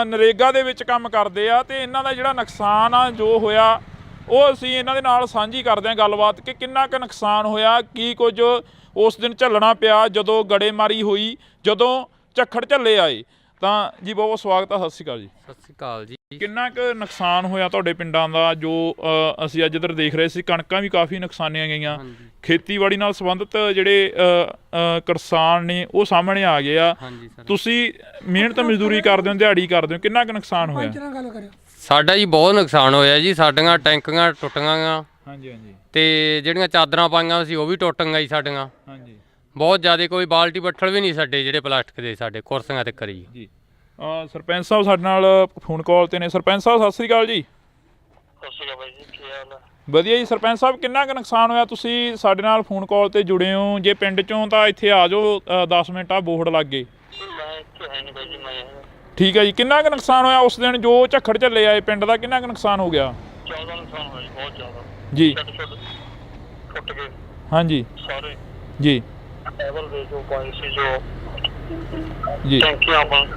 ਨਰੇਗਾ ਦੇ ਵਿੱਚ ਕੰਮ ਕਰਦੇ ਆ ਤੇ ਇਹਨਾਂ ਦਾ ਜਿਹੜਾ ਨੁਕਸਾਨ ਆ ਜੋ ਹੋਇਆ ਉਹ ਅਸੀਂ ਇਹਨਾਂ ਦੇ ਨਾਲ ਸਾਂਝੀ ਕਰਦੇ ਹਾਂ ਗੱਲਬਾਤ ਕਿ ਕਿੰਨਾ ਕੁ ਨੁਕਸਾਨ ਹੋਇਆ, ਕੀ ਕੁਝ ਉਸ ਦਿਨ ਝੱਲਣਾ ਪਿਆ ਜਦੋਂ ਗੜੇਮਾਰੀ ਹੋਈ, ਜਦੋਂ ਝੱਖੜ ਝੱਲੇ ਆਏ। ਤਾਂ ਜੀ ਬਹੁਤ ਸਵਾਗਤ ਆ, ਸਤਿ ਸ਼੍ਰੀ ਅਕਾਲ ਜੀ। ਸਤਿ ਸ਼੍ਰੀ ਅਕਾਲ ਜੀ। ਕਿੰਨਾ ਕੁ ਨੁਕਸਾਨ ਹੋਇਆ ਤੁਹਾਡੇ ਪਿੰਡਾਂ ਦਾ ਜੋ ਅਸੀਂ ਅੱਜ ਇੱਧਰ ਦੇਖ ਰਹੇ ਸੀ? ਕਣਕਾਂ ਵੀ ਕਾਫੀ ਨੁਕਸਾਨੀਆਂ ਗਈਆਂ। ਖੇਤੀਬਾੜੀ ਨਾਲ ਸੰਬੰਧਿਤ ਜਿਹੜੇ ਕਿਸਾਨ ਨੇ ਉਹ ਸਾਹਮਣੇ ਆ ਗਏ ਆ। ਤੁਸੀਂ ਮਿਹਨਤ ਮਜ਼ਦੂਰੀ ਕਰਦੇ ਹੋ, ਦਿਹਾੜੀ ਕਰਦੇ ਹੋ, ਕਿੰਨਾ ਕੁ ਨੁਕਸਾਨ ਹੋਇਆ? ਸਾਡਾ ਜੀ ਬਹੁਤ ਨੁਕਸਾਨ ਹੋਇਆ ਜੀ। ਸਾਡੀਆਂ ਟੈਂਕੀਆਂ ਟੁੱਟ ਗਈਆਂ ਤੇ ਜਿਹੜੀਆਂ ਚਾਦਰਾਂ ਪਾਈਆਂ ਸੀ ਉਹ ਵੀ ਟੁੱਟ ਗਈਆਂ ਜੀ ਸਾਡੀਆਂ। ਬਹੁਤ ਜ਼ਿਆਦਾ ਕੋਈ ਬਾਲਟੀ ਬੱਠਲ ਵੀ ਨਹੀਂ ਸਾਡੇ ਜਿਹੜੇ ਪਲਾਸਟਿਕ ਦੇ ਸਾਡੇ ਕੁਰਸੀਆਂ ਤੇ ਕਰੀ ਜੀ। ਸਰਪੰਚ ਸਾਹਿਬ ਸਾਡੇ ਨਾਲ ਫੋਨ ਕਾਲ ਤੇ ਨੇ। ਸਰਪੰਚ ਸਾਹਿਬ ਸਤਿ ਸ਼੍ਰੀ ਅਕਾਲ ਜੀ। ਸਤਿ ਸ਼੍ਰੀ ਅਕਾਲ ਬਾਈ ਜੀ, ਕੀ ਹਾਲ ਹੈ? ਵਧੀਆ ਜੀ। ਸਰਪੰਚ ਸਾਹਿਬ ਕਿੰਨਾ ਕੁ ਨੁਕਸਾਨ ਹੋਇਆ? ਤੁਸੀਂ ਸਾਡੇ ਨਾਲ ਫੋਨ ਕਾਲ ਤੇ ਜੁੜੇ ਹੋ, ਜੇ ਪਿੰਡ ਚੋਂ ਤਾਂ ਇੱਥੇ ਆ ਜਾਓ, 10 ਮਿੰਟ ਆ ਬੋਰਡ ਲੱਗ ਗਏ। ਮੈਂ ਇੱਥੇ ਹੈ ਨਹੀਂ ਬਾਈ ਜੀ, ਮੈਂ ਠੀਕ ਹੈ ਜੀ। ਕਿੰਨਾ ਕੁ ਨੁਕਸਾਨ ਹੋਇਆ ਉਸ ਦਿਨ ਜੋ ਝੱਖੜ ਝੱਲੇ ਆਏ ਪਿੰਡ ਦਾ? ਕਿੰਨਾ ਕੁ ਨੁਕਸਾਨ ਹੋ ਗਿਆ? ਜ਼ਿਆਦਾ ਨੁਕਸਾਨ ਹੋਇਆ ਜੀ, ਬਹੁਤ ਜ਼ਿਆਦਾ ਜੀ। ਟੁੱਟ ਗਏ ਹਾਂਜੀ ਸਾਰੇ ਜੀ। ਲੈਵਲ ਦੇ ਜੋ ਪੁਆਇੰਟ ਸੀ, ਜੋ ਜੀ ਟੈਂਕੀਆਂ ਪਾਣੀ,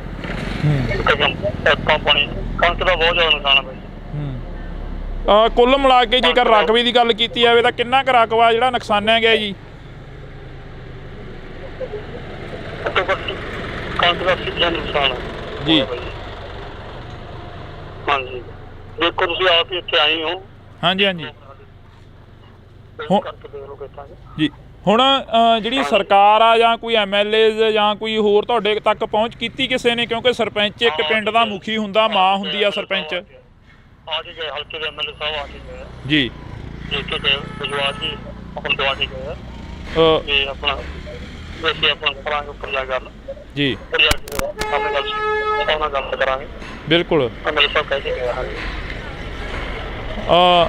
ਪਾਣੀ, ਕਣਕ ਦਾ ਬਹੁਤ ਜ਼ਿਆਦਾ ਨੁਕਸਾਨ ਹੈ ਬਾਈ। ਕੁੱਲ ਮਿਲਾ ਕੇ ਜੇਕਰ ਰਕਬੇ ਦੀ ਗੱਲ ਕੀਤੀ ਜਾਵੇ ਤਾਂ ਕਿੰਨਾ ਕੁ ਰਕਬਾ ਜਿਹੜਾ ਨੁਕਸਾਨਿਆ ਗਿਆ ਜੀ? ਘੱਟੋ ਘੱਟ ਕਣਕ ਦਾ 80% ਨੁਕਸਾਨ ਹੈ ਜੀ। ਹਾਂਜੀ, ਦੇਖੋ ਤੁਸੀਂ ਆਪ ਹੀ ਇੱਥੇ ਆਏ ਹੋ। ਹਾਂਜੀ ਹਾਂਜੀ ਕਰਕੇ ਦੇਖ ਲਓ ਕਿੱਦਾਂ ਜੀ। ਹੁਣ ਜਿਹੜੀ ਸਰਕਾਰ ਆ ਜਾਂ ਕੋਈ MLA ਜਾਂ ਕੋਈ ਹੋਰ ਤੁਹਾਡੇ ਤੱਕ ਪਹੁੰਚ ਕੀਤੀ ਕਿਸੇ ਨੇ? ਕਿਉਂਕਿ ਸਰਪੰਚ ਇੱਕ ਪਿੰਡ ਦਾ ਮੁਖੀ ਹੁੰਦਾ, ਮਾਂ ਹੁੰਦੀ ਆ ਸਰਪੰਚ। ਆ ਕੇ ਗਏ ਹਲਕੇ ਦੇ MLA ਸਾਹਿਬ, ਆ ਕੇ ਗਏ ਜੀ। ਦੇਖ ਕੇ ਗਏ, ਵਿਜਵਾਸ ਜੀ ਆਪਣਾ ਦਵਾ ਕੇ ਗਏ ਆ ਤੇ ਆਪਣਾ ਵੈਸੇ ਆਪਣਾ ਕਰਾਂਗੇ ਉੱਪਰ ਜਾ ਗੱਲ ਜੀ ਉੱਪਰ ਜਾ ਕੇ ਆਪਣੇ ਗੱਲ ਉਹਨਾਂ ਗੱਲ ਕਰਾਂਗੇ ਬਿਲਕੁਲ। ਮੇਰੇ ਕੋਲ ਕਹਿ ਕੇ ਗਿਆ ਹਾਂ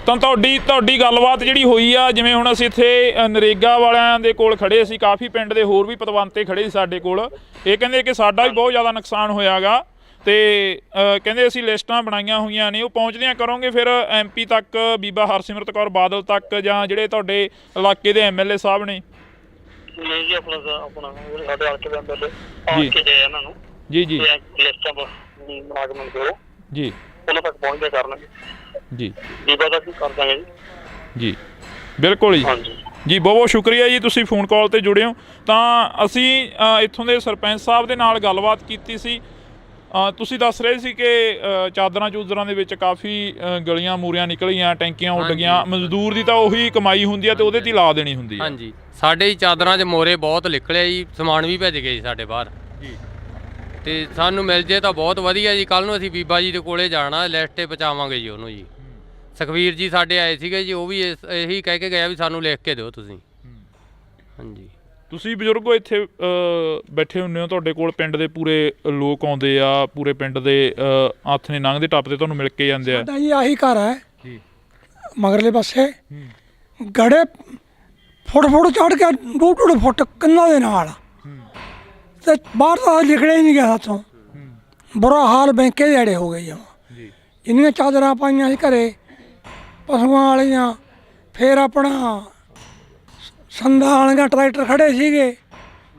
ਤਾਂ ਤੁਹਾਡੀ ਗੱਲਬਾਤ ਜਿਹੜੀ ਹੋਈ ਆ, ਜਿਵੇਂ ਹੁਣ ਅਸੀਂ ਇੱਥੇ ਨਰੇਗਾ ਵਾਲਿਆਂ ਦੇ ਕੋਲ ਖੜੇ ਸੀ, ਕਾਫੀ ਪਿੰਡ ਦੇ ਹੋਰ ਵੀ ਪਤਵੰਤੇ ਖੜੇ ਸੀ ਸਾਡੇ ਕੋਲ, ਇਹ ਕਹਿੰਦੇ ਕਿ ਸਾਡਾ ਵੀ ਬਹੁਤ ਜ਼ਿਆਦਾ ਨੁਕਸਾਨ ਹੋਇਆਗਾ ਤੇ ਕਹਿੰਦੇ ਅਸੀਂ ਲਿਸਟਾਂ ਬਣਾਈਆਂ ਹੋਈਆਂ ਨੇ, ਉਹ ਪਹੁੰਚਦੀਆਂ ਕਰੋਗੇ ਫਿਰ MP ਤੱਕ, ਬੀਬਾ ਹਰਸਿਮਰਤ ਕੌਰ ਬਾਦਲ ਤੱਕ, ਜਾਂ ਜਿਹੜੇ ਤੁਹਾਡੇ ਇਲਾਕੇ ਦੇ MLA ਸਾਹਿਬ ਨੇ? ਨਹੀਂ ਜੀ, ਆਪਣਾ ਸਾਡੇ ਹਲਕੇ ਦੇ MLA ਆ ਕੇ ਗਏ ਇਹਨਾਂ ਨੂੰ ਜੀ ਜੀ ਲਿਸਟਾਂ ਬਣਾ ਕੇ ਮੈਨੂੰ ਦਿਓ ਜੀ, ਉਹਨਾਂ ਤੱਕ ਪਹੁੰਚਦੇ ਕਰਨਗੇ ਜੀ, ਬੀਬਾ ਦਾ ਕੀ ਕਰ ਦਾਂਗੇ ਜੀ। ਜੀ ਬਿਲਕੁਲ ਜੀ, ਜੀ ਬਹੁਤ ਬਹੁਤ ਸ਼ੁਕਰੀਆ ਜੀ, ਤੁਸੀਂ ਫੋਨ ਕਾਲ ਤੇ ਜੁੜੇ ਹੋ। ਤਾਂ ਅਸੀਂ ਇੱਥੋਂ ਦੇ ਸਰਪੰਚ ਸਾਹਿਬ ਦੇ ਨਾਲ ਗੱਲਬਾਤ ਕੀਤੀ ਸੀ। ਤੁਸੀਂ ਦੱਸ ਰਹੇ ਸੀ ਕਿ ਚਾਦਰਾਂ ਚੂਦਰਾਂ ਦੇ ਵਿੱਚ ਕਾਫੀ ਗਲੀਆਂ ਮੂਰੀਆਂ ਨਿਕਲੀਆਂ, ਟੈਂਕੀਆਂ ਉੱਡ ਗਈਆਂ, ਮਜ਼ਦੂਰ ਦੀ ਤਾਂ ਉਹੀ ਕਮਾਈ ਹੁੰਦੀ ਆ ਤੇ ਉਹਦੇ 'ਤੇ ਹੀ ਲਾ ਦੇਣੀ ਹੁੰਦੀ ਆ। ਹਾਂਜੀ, ਸਾਡੇ ਹੀ ਚਾਦਰਾਂ 'ਚ ਮੋਰੇ ਬਹੁਤ ਨਿਕਲਿਆ ਜੀ, ਸਮਾਨ ਵੀ ਭੇਜ ਗਏ ਜੀ ਸਾਡੇ ਬਾਹਰ ਜੀ, ਤੇ ਸਾਨੂੰ ਮਿਲ ਜੇ ਤਾਂ ਬਹੁਤ ਵਧੀਆ ਜੀ। ਕੱਲ ਨੂੰ ਅਸੀਂ ਬੀਬਾ ਜੀ ਦੇ ਕੋਲੇ ਜਾਣਾ, ਲਿਸਟ 'ਤੇ ਪਹੁੰਚਾਵਾਂਗੇ ਜੀ ਉਹਨੂੰ ਜੀ। ਸੁਖਵੀਰ ਜੀ ਸਾਡੇ ਆਏ ਸੀਗੇ ਜੀ, ਉਹ ਵੀ ਇਹੀ ਕਹਿ ਕੇ ਗਿਆ ਵੀ ਸਾਨੂੰ ਲਿਖ ਕੇ ਦਿਓ ਤੁਸੀਂ। ਹਾਂਜੀ, ਤੁਸੀਂ ਬਜ਼ੁਰਗੋ ਇੱਥੇ ਬੈਠੇ ਹੁੰਦੇ ਹੋ, ਤੁਹਾਡੇ ਕੋਲ ਪਿੰਡ ਦੇ ਪੂਰੇ ਲੋਕ ਆਉਂਦੇ ਆ, ਪੂਰੇ ਪਿੰਡ ਦੇ ਹੱਥ ਨੇ ਲੰਘਦੇ ਟੱਪਦੇ ਤੁਹਾਨੂੰ ਮਿਲ ਕੇ ਜਾਂਦੇ ਆ। ਸਾਡਾ ਜੀ ਆਹੀ ਘਰ ਹੈ ਜੀ, ਮਗਰਲੇ ਪਾਸੇ ਗੜੇ ਫੁੱਟ ਚੜ ਕੇ 2-2 ਫੁੱਟ ਕੰਨਾਂ ਦੇ ਨਾਲ, ਤੇ ਬਾਹਰ ਤਾਂ ਲਿਖੜਿਆ ਹੀ ਨਹੀਂ ਗਿਆ ਸਾਥੋਂ। ਬੁਰਾ ਹਾਲ ਬੈਂਕੇ ਦੇ ਅੜੇ ਹੋ ਗਏ ਜਮਾਂ। ਜਿੰਨੀਆਂ ਚਾਦਰਾਂ ਪਾਈਆਂ ਸੀ ਘਰੇ ਪਸ਼ੂਆਂ ਵਾਲੀਆਂ, ਫਿਰ ਆਪਣਾ ਸੰਦਾਂ ਵਾਲੀਆਂ ਟਰੈਕਟਰ ਖੜੇ ਸੀਗੇ,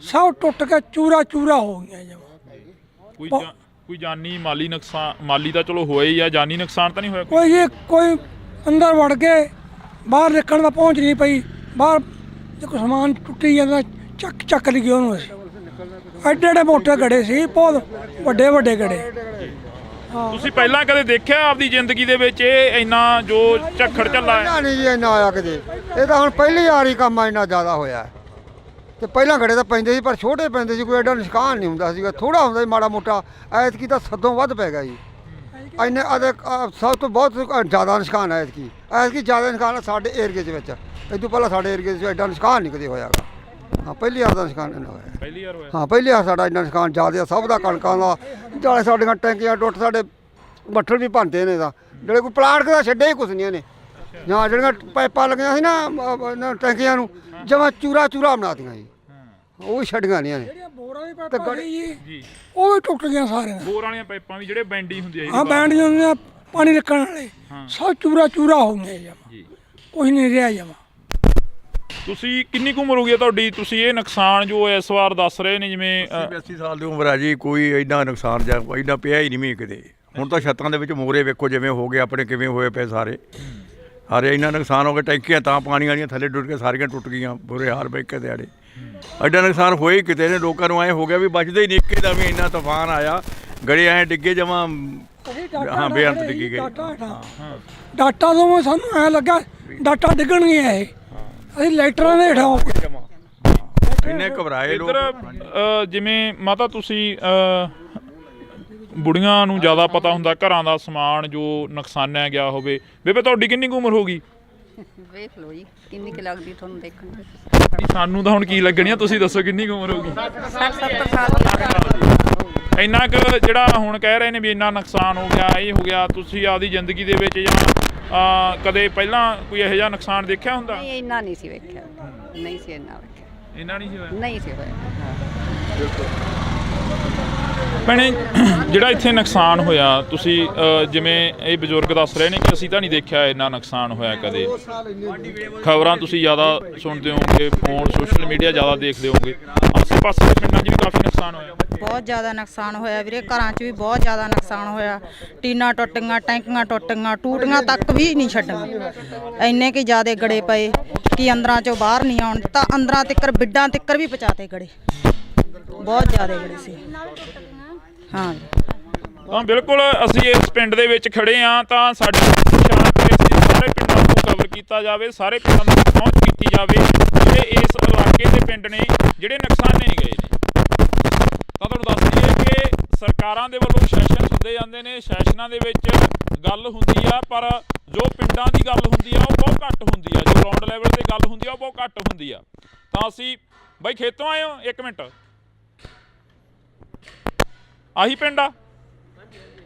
ਸਭ ਟੁੱਟ ਕੇ ਚੂਰਾ ਚੂਰਾ ਹੋ ਗਈਆਂ ਜਮਾਂ। ਕੋਈ ਜਾਨੀ ਮਾਲੀ ਨੁਕਸਾਨ? ਮਾਲੀ ਤਾਂ ਚਲੋ ਹੋਇਆ ਹੀ ਆ, ਜਾਨੀ ਨੁਕਸਾਨ ਤਾਂ ਨਹੀਂ ਹੋਇਆ ਕੋਈ ਅੰਦਰ ਵੜ ਕੇ ਬਾਹਰ ਨਿਕਲਣ ਦਾ ਪਹੁੰਚ ਨਹੀਂ ਪਈ। ਬਾਹਰ ਜੇ ਕੋਈ ਸਮਾਨ ਟੁੱਟੀ ਜਾਂਦਾ ਚੱਕ ਲਈ ਉਹਨੂੰ। ਅਸੀਂ ਐਡੇ ਮੋਟੇ ਗੜੇ ਸੀ, ਬਹੁਤ ਵੱਡੇ ਗੜੇ। ਤੁਸੀਂ ਪਹਿਲਾਂ ਕਦੇ ਦੇਖਿਆ ਆਪਦੀ ਜ਼ਿੰਦਗੀ ਦੇ ਵਿੱਚ ਇਹ ਇੰਨਾ ਜੋ ਝੱਖੜ ਝੱਲਾ ਹੈ? ਨਹੀਂ ਜੀ, ਇੰਨਾ ਆਇਆ ਕਦੇ। ਇਹ ਤਾਂ ਹੁਣ ਪਹਿਲੀ ਵਾਰੀ ਕੰਮ ਇੰਨਾ ਜ਼ਿਆਦਾ ਹੋਇਆ ਤੇ ਪਹਿਲਾਂ ਗੜੇ ਤਾਂ ਪੈਂਦੇ ਸੀ, ਪਰ ਛੋਟੇ ਪੈਂਦੇ ਸੀ, ਕੋਈ ਐਡਾ ਨੁਕਸਾਨ ਨਹੀਂ ਹੁੰਦਾ ਸੀਗਾ, ਥੋੜਾ ਹੁੰਦਾ ਸੀ ਮਾੜਾ ਮੋਟਾ। ਐਤਕੀ ਤਾਂ ਸਦੋਂ ਵੱਧ ਪੈ ਗਿਆ ਜੀ। ਇੰਨੇ ਸਭ ਤੋਂ ਬਹੁਤ ਜ਼ਿਆਦਾ ਨੁਕਸਾਨ ਹੈ ਐਤਕੀ ਜ਼ਿਆਦਾ ਨੁਕਸਾਨ ਸਾਡੇ ਏਰੀਏ ਦੇ ਵਿੱਚ। ਇਹ ਤੋਂ ਪਹਿਲਾਂ ਸਾਡੇ ਏਰੀਏ 'ਚ ਐਡਾ ਨੁਕਸਾਨ ਨਹੀਂ ਕਦੇ ਹੋਇਆਗਾ। ਹਾਂ, ਪਹਿਲੀ ਵਾਰ ਦਾ ਨੁਕਸਾਨ ਇੰਨਾ ਹੋਇਆ। ਪਹਿਲੀ ਵਾਰ ਹੋਇਆ? ਹਾਂ, ਪਹਿਲੀ ਵਾਰ ਸਾਡਾ ਇੰਨਾ ਨੁਕਸਾਨ ਜ਼ਿਆਦਾ ਸਭ ਦਾ, ਕਣਕਾਂ ਦਾ, ਜਾਲੇ ਸਾਡੀਆਂ ਟੈਂਕੀਆਂ ਟੁੱਟ, ਸਾਡੇ ਬੱਠਲ ਵੀ ਭੰਨਦੇ ਨੇ ਤਾਂ, ਜਿਹੜੇ ਕੋਈ ਪਲਾਟ ਦਾ ਛੱਡੇ ਹੀ ਕੁਛ ਨਹੀਂ ਨੇ। ਜਾਂ ਜਿਹੜੀਆਂ ਪਾਈਪਾਂ ਲੱਗੀਆਂ ਸੀ ਨਾ ਟੈਂਕੀਆਂ ਨੂੰ, ਜਮਾਂ ਚੂਰਾ ਬਣਾਤੀਆਂ ਜੀ, ਉਹ ਵੀ ਛੱਡੀਆਂ ਨਹੀਂ ਨੇ। ਜੀ ਉਹ ਵੀ ਟੁੱਟ ਗਈਆਂ ਸਾਰੀਆਂ। ਬੋਰ ਵਾਲੀਆਂ ਪਾਈਪਾਂ ਵੀ ਜਿਹੜੇ ਬੈਂਡੀ ਹੁੰਦੀ ਆ, ਹਾਂ ਬੈਂਡੀਆਂ ਹੁੰਦੀਆਂ ਪਾਣੀ ਨਿਕਲਣ ਵਾਲੇ, ਸਭ ਚੂਰਾ ਹੋ ਗਏ ਜਮਾਂ, ਕੁਝ ਨਹੀਂ ਰਿਹਾ ਜਮਾਂ। ਤੁਸੀਂ ਕਿੰਨੀ ਕੁ ਉਮਰ ਹੋ ਗਈ ਤੁਹਾਡੀ? ਤੁਸੀਂ ਇਹ ਨੁਕਸਾਨ ਜੋ ਇਸ ਵਾਰ ਦੱਸ ਰਹੇ ਨੇ, ਜਿਵੇਂ 80 ਸਾਲ ਦੀ ਉਮਰ ਹੈ ਜੀ, ਕੋਈ ਇੰਨਾ ਨੁਕਸਾਨ ਜਾਂ ਇੰਨਾ ਪਿਆ ਹੀ ਨਹੀਂ ਮੀਂਹ ਕਿਤੇ। ਹੁਣ ਤਾਂ ਛੱਤਾਂ ਦੇ ਵਿੱਚ ਮੋਰੇ ਵੇਖੋ ਜਿਵੇਂ ਹੋ ਗਏ ਆਪਣੇ, ਕਿਵੇਂ ਹੋਏ ਪਏ ਸਾਰੇ ਇੰਨਾ ਨੁਕਸਾਨ ਹੋ ਗਿਆ। ਟੈਂਕੀਆਂ ਤਾਂ ਪਾਣੀ ਵਾਲੀਆਂ ਥੱਲੇ ਡੁੱਟ ਕੇ ਸਾਰੀਆਂ ਟੁੱਟ ਗਈਆਂ, ਬੁਰੇ ਹਾਲ ਬੈਂਕੇ ਦੇ ਆੜੇ। ਐਡਾ ਨੁਕਸਾਨ ਹੋਇਆ ਹੀ ਕਿਤੇ ਨੇ, ਲੋਕਾਂ ਨੂੰ ਐਂ ਹੋ ਗਿਆ ਵੀ ਬਚਦੇ ਹੀ ਨਹੀਂ। ਇੱਕੇ ਦਾ ਵੀ ਇੰਨਾ ਤੂਫਾਨ ਆਇਆ, ਗੜੇ ਐਂ ਡਿੱਗੇ ਜਮਾਂ, ਹਾਂ ਬੇਅੰਤ ਡਿੱਗੀ ਗਏ। ਡਾਟਾ ਤੋਂ ਸਾਨੂੰ ਐਂ ਲੱਗਾ ਡਾਟਾ ਡਿੱਗਣਗੀਆਂ ਇਹ, ਅਸੀਂ ਲਾਈਟਰਾਂ ਦੇ ਹੇਠਾਂ ਇੰਨੇ ਘਬਰਾਏ ਲੋਕ। ਇੱਧਰ ਜਿਵੇਂ ਮਾਤਾ ਤੁਸੀਂ ਬੁੜੀਆਂ ਨੂੰ ਜ਼ਿਆਦਾ ਪਤਾ ਹੁੰਦਾ ਘਰਾਂ ਦਾ ਸਮਾਨ ਜੋ ਨੁਕਸਾਨਿਆ ਗਿਆ ਹੋਵੇ। ਬੇਬੇ ਤੁਹਾਡੀ ਕਿੰਨੀ ਕੁ ਉਮਰ ਹੋ ਗਈ? ਵੇਖ ਲਓ ਜੀ, ਕਿੰਨੀ ਕੁ ਲੱਗਦੀ ਤੁਹਾਨੂੰ ਦੇਖਣ ਨੂੰ। ਸਾਨੂੰ ਤਾਂ ਹੁਣ ਕੀ ਲੱਗਣੀ ਆ, ਤੁਸੀਂ ਦੱਸੋ ਕਿੰਨੀ ਕੁ ਉਮਰ ਹੋ ਗਈ? 60-70 ਸਾਲ। ਇੰਨਾ ਕੁ ਜਿਹੜਾ ਹੁਣ ਕਹਿ ਰਹੇ ਨੇ ਵੀ ਇੰਨਾ ਨੁਕਸਾਨ ਹੋ ਗਿਆ, ਇਹ ਹੋ ਗਿਆ, ਤੁਸੀਂ ਆਪਦੀ ਜ਼ਿੰਦਗੀ ਦੇ ਵਿੱਚ ਜਾਂ ਕਦੇ ਪਹਿਲਾਂ ਕੋਈ ਇਹੋ ਜਿਹਾ ਨੁਕਸਾਨ ਦੇਖਿਆ ਹੁੰਦਾ? ਨਹੀਂ, ਇੰਨਾ ਨਹੀਂ ਸੀ ਵੇਖਿਆ, ਨਹੀਂ ਸੀ ਇੰਨਾ ਵੇਖਿਆ, ਇੰਨਾ ਨਹੀਂ ਸੀ ਹੋਇਆ? ਨਹੀਂ ਸੀ ਹੋਇਆ। ਭੈਣੇ, ਜਿਹੜਾ ਇੱਥੇ ਨੁਕਸਾਨ ਹੋਇਆ, ਤੁਸੀਂ ਜਿਵੇਂ ਇਹ ਬਜ਼ੁਰਗ ਦੱਸ ਰਹੇ ਨੇ ਕਿ ਅਸੀਂ ਤਾਂ ਨਹੀਂ ਦੇਖਿਆ ਇੰਨਾ ਨੁਕਸਾਨ ਹੋਇਆ ਕਦੇ। ਖਬਰਾਂ ਤੁਸੀਂ ਜ਼ਿਆਦਾ ਸੁਣਦੇ ਹੋਵੋਗੇ, ਫੋਨ ਸੋਸ਼ਲ ਮੀਡੀਆ ਜ਼ਿਆਦਾ ਦੇਖਦੇ ਹੋਵੋਗੇ, ਆਸੇ ਪਾਸੇ ਦੇ ਪਿੰਡਾਂ 'ਚ ਵੀ ਕਾਫੀ ਨੁਕਸਾਨ ਹੋਇਆ। ਬਹੁਤ ਜ਼ਿਆਦਾ ਨੁਕਸਾਨ ਹੋਇਆ ਵੀਰੇ, ਘਰਾਂ 'ਚ ਵੀ ਬਹੁਤ ਜ਼ਿਆਦਾ ਨੁਕਸਾਨ ਹੋਇਆ। ਟੀਨਾਂ ਟੁੱਟ ਗਈਆਂ, ਟੈਂਕੀਆਂ ਟੁੱਟ ਗਈਆਂ, ਟੂਟੀਆਂ ਤੱਕ ਵੀ ਨਹੀਂ ਛੱਡੀਆਂ। ਇੰਨੇ ਕਿ ਜ਼ਿਆਦਾ ਗੜੇ ਪਏ ਕਿ ਅੰਦਰਾਂ 'ਚੋਂ ਬਾਹਰ ਨਹੀਂ ਆਉਣ ਦਿੱਤਾ। ਅੰਦਰਾਂ ਤਿੱਕਰ, ਬਿੱਡਾਂ ਤਿੱਕਰ ਵੀ ਪਹੁੰਚਾਤੇ ਗੜੇ, ਬਹੁਤ ਜ਼ਿਆਦਾ ਗੜੇ ਸੀ। ਹਾਂ ਤਾਂ ਬਿਲਕੁਲ ਅਸੀਂ ਇਸ ਪਿੰਡ ਦੇ ਵਿੱਚ ਖੜੇ ਹਾਂ, ਤਾਂ ਸਾਡੇ ਸਾਰੇ ਪਿੰਡਾਂ ਨੂੰ ਕਵਰ ਕੀਤਾ ਜਾਵੇ, ਸਾਰੇ ਪਿੰਡਾਂ ਤੱਕ ਪਹੁੰਚ ਕੀਤੀ ਜਾਵੇ ਜਿਹੜੇ ਇਸ ਇਲਾਕੇ ਦੇ ਪਿੰਡ ਨੇ ਜਿਹੜੇ ਨੁਕਸਾਨੇ ਗਏ ਨੇ। ਤਾਂ ਤੁਹਾਨੂੰ ਦੱਸ ਦਈਏ ਕਿ ਸਰਕਾਰਾਂ ਦੇ ਵੱਲੋਂ ਸੈਸ਼ਨ ਹੁੰਦੇ ਜਾਂਦੇ ਨੇ, ਸੈਸ਼ਨਾਂ ਦੇ ਵਿੱਚ ਗੱਲ ਹੁੰਦੀ ਆ, ਪਰ ਜੋ ਪਿੰਡਾਂ ਦੀ ਗੱਲ ਹੁੰਦੀ ਆ ਉਹ ਬਹੁਤ ਘੱਟ ਹੁੰਦੀ ਆ। ਗਰਾਊਂਡ ਲੈਵਲ ਤੇ ਗੱਲ ਹੁੰਦੀ ਆ ਉਹ ਬਹੁਤ ਘੱਟ ਹੁੰਦੀ ਆ। ਤਾਂ ਅਸੀਂ ਬਾਈ ਖੇਤੋਂ ਆਏ ਹੋ? 1 ਮਿੰਟ, ਆਹੀ ਪਿੰਡ ਆ?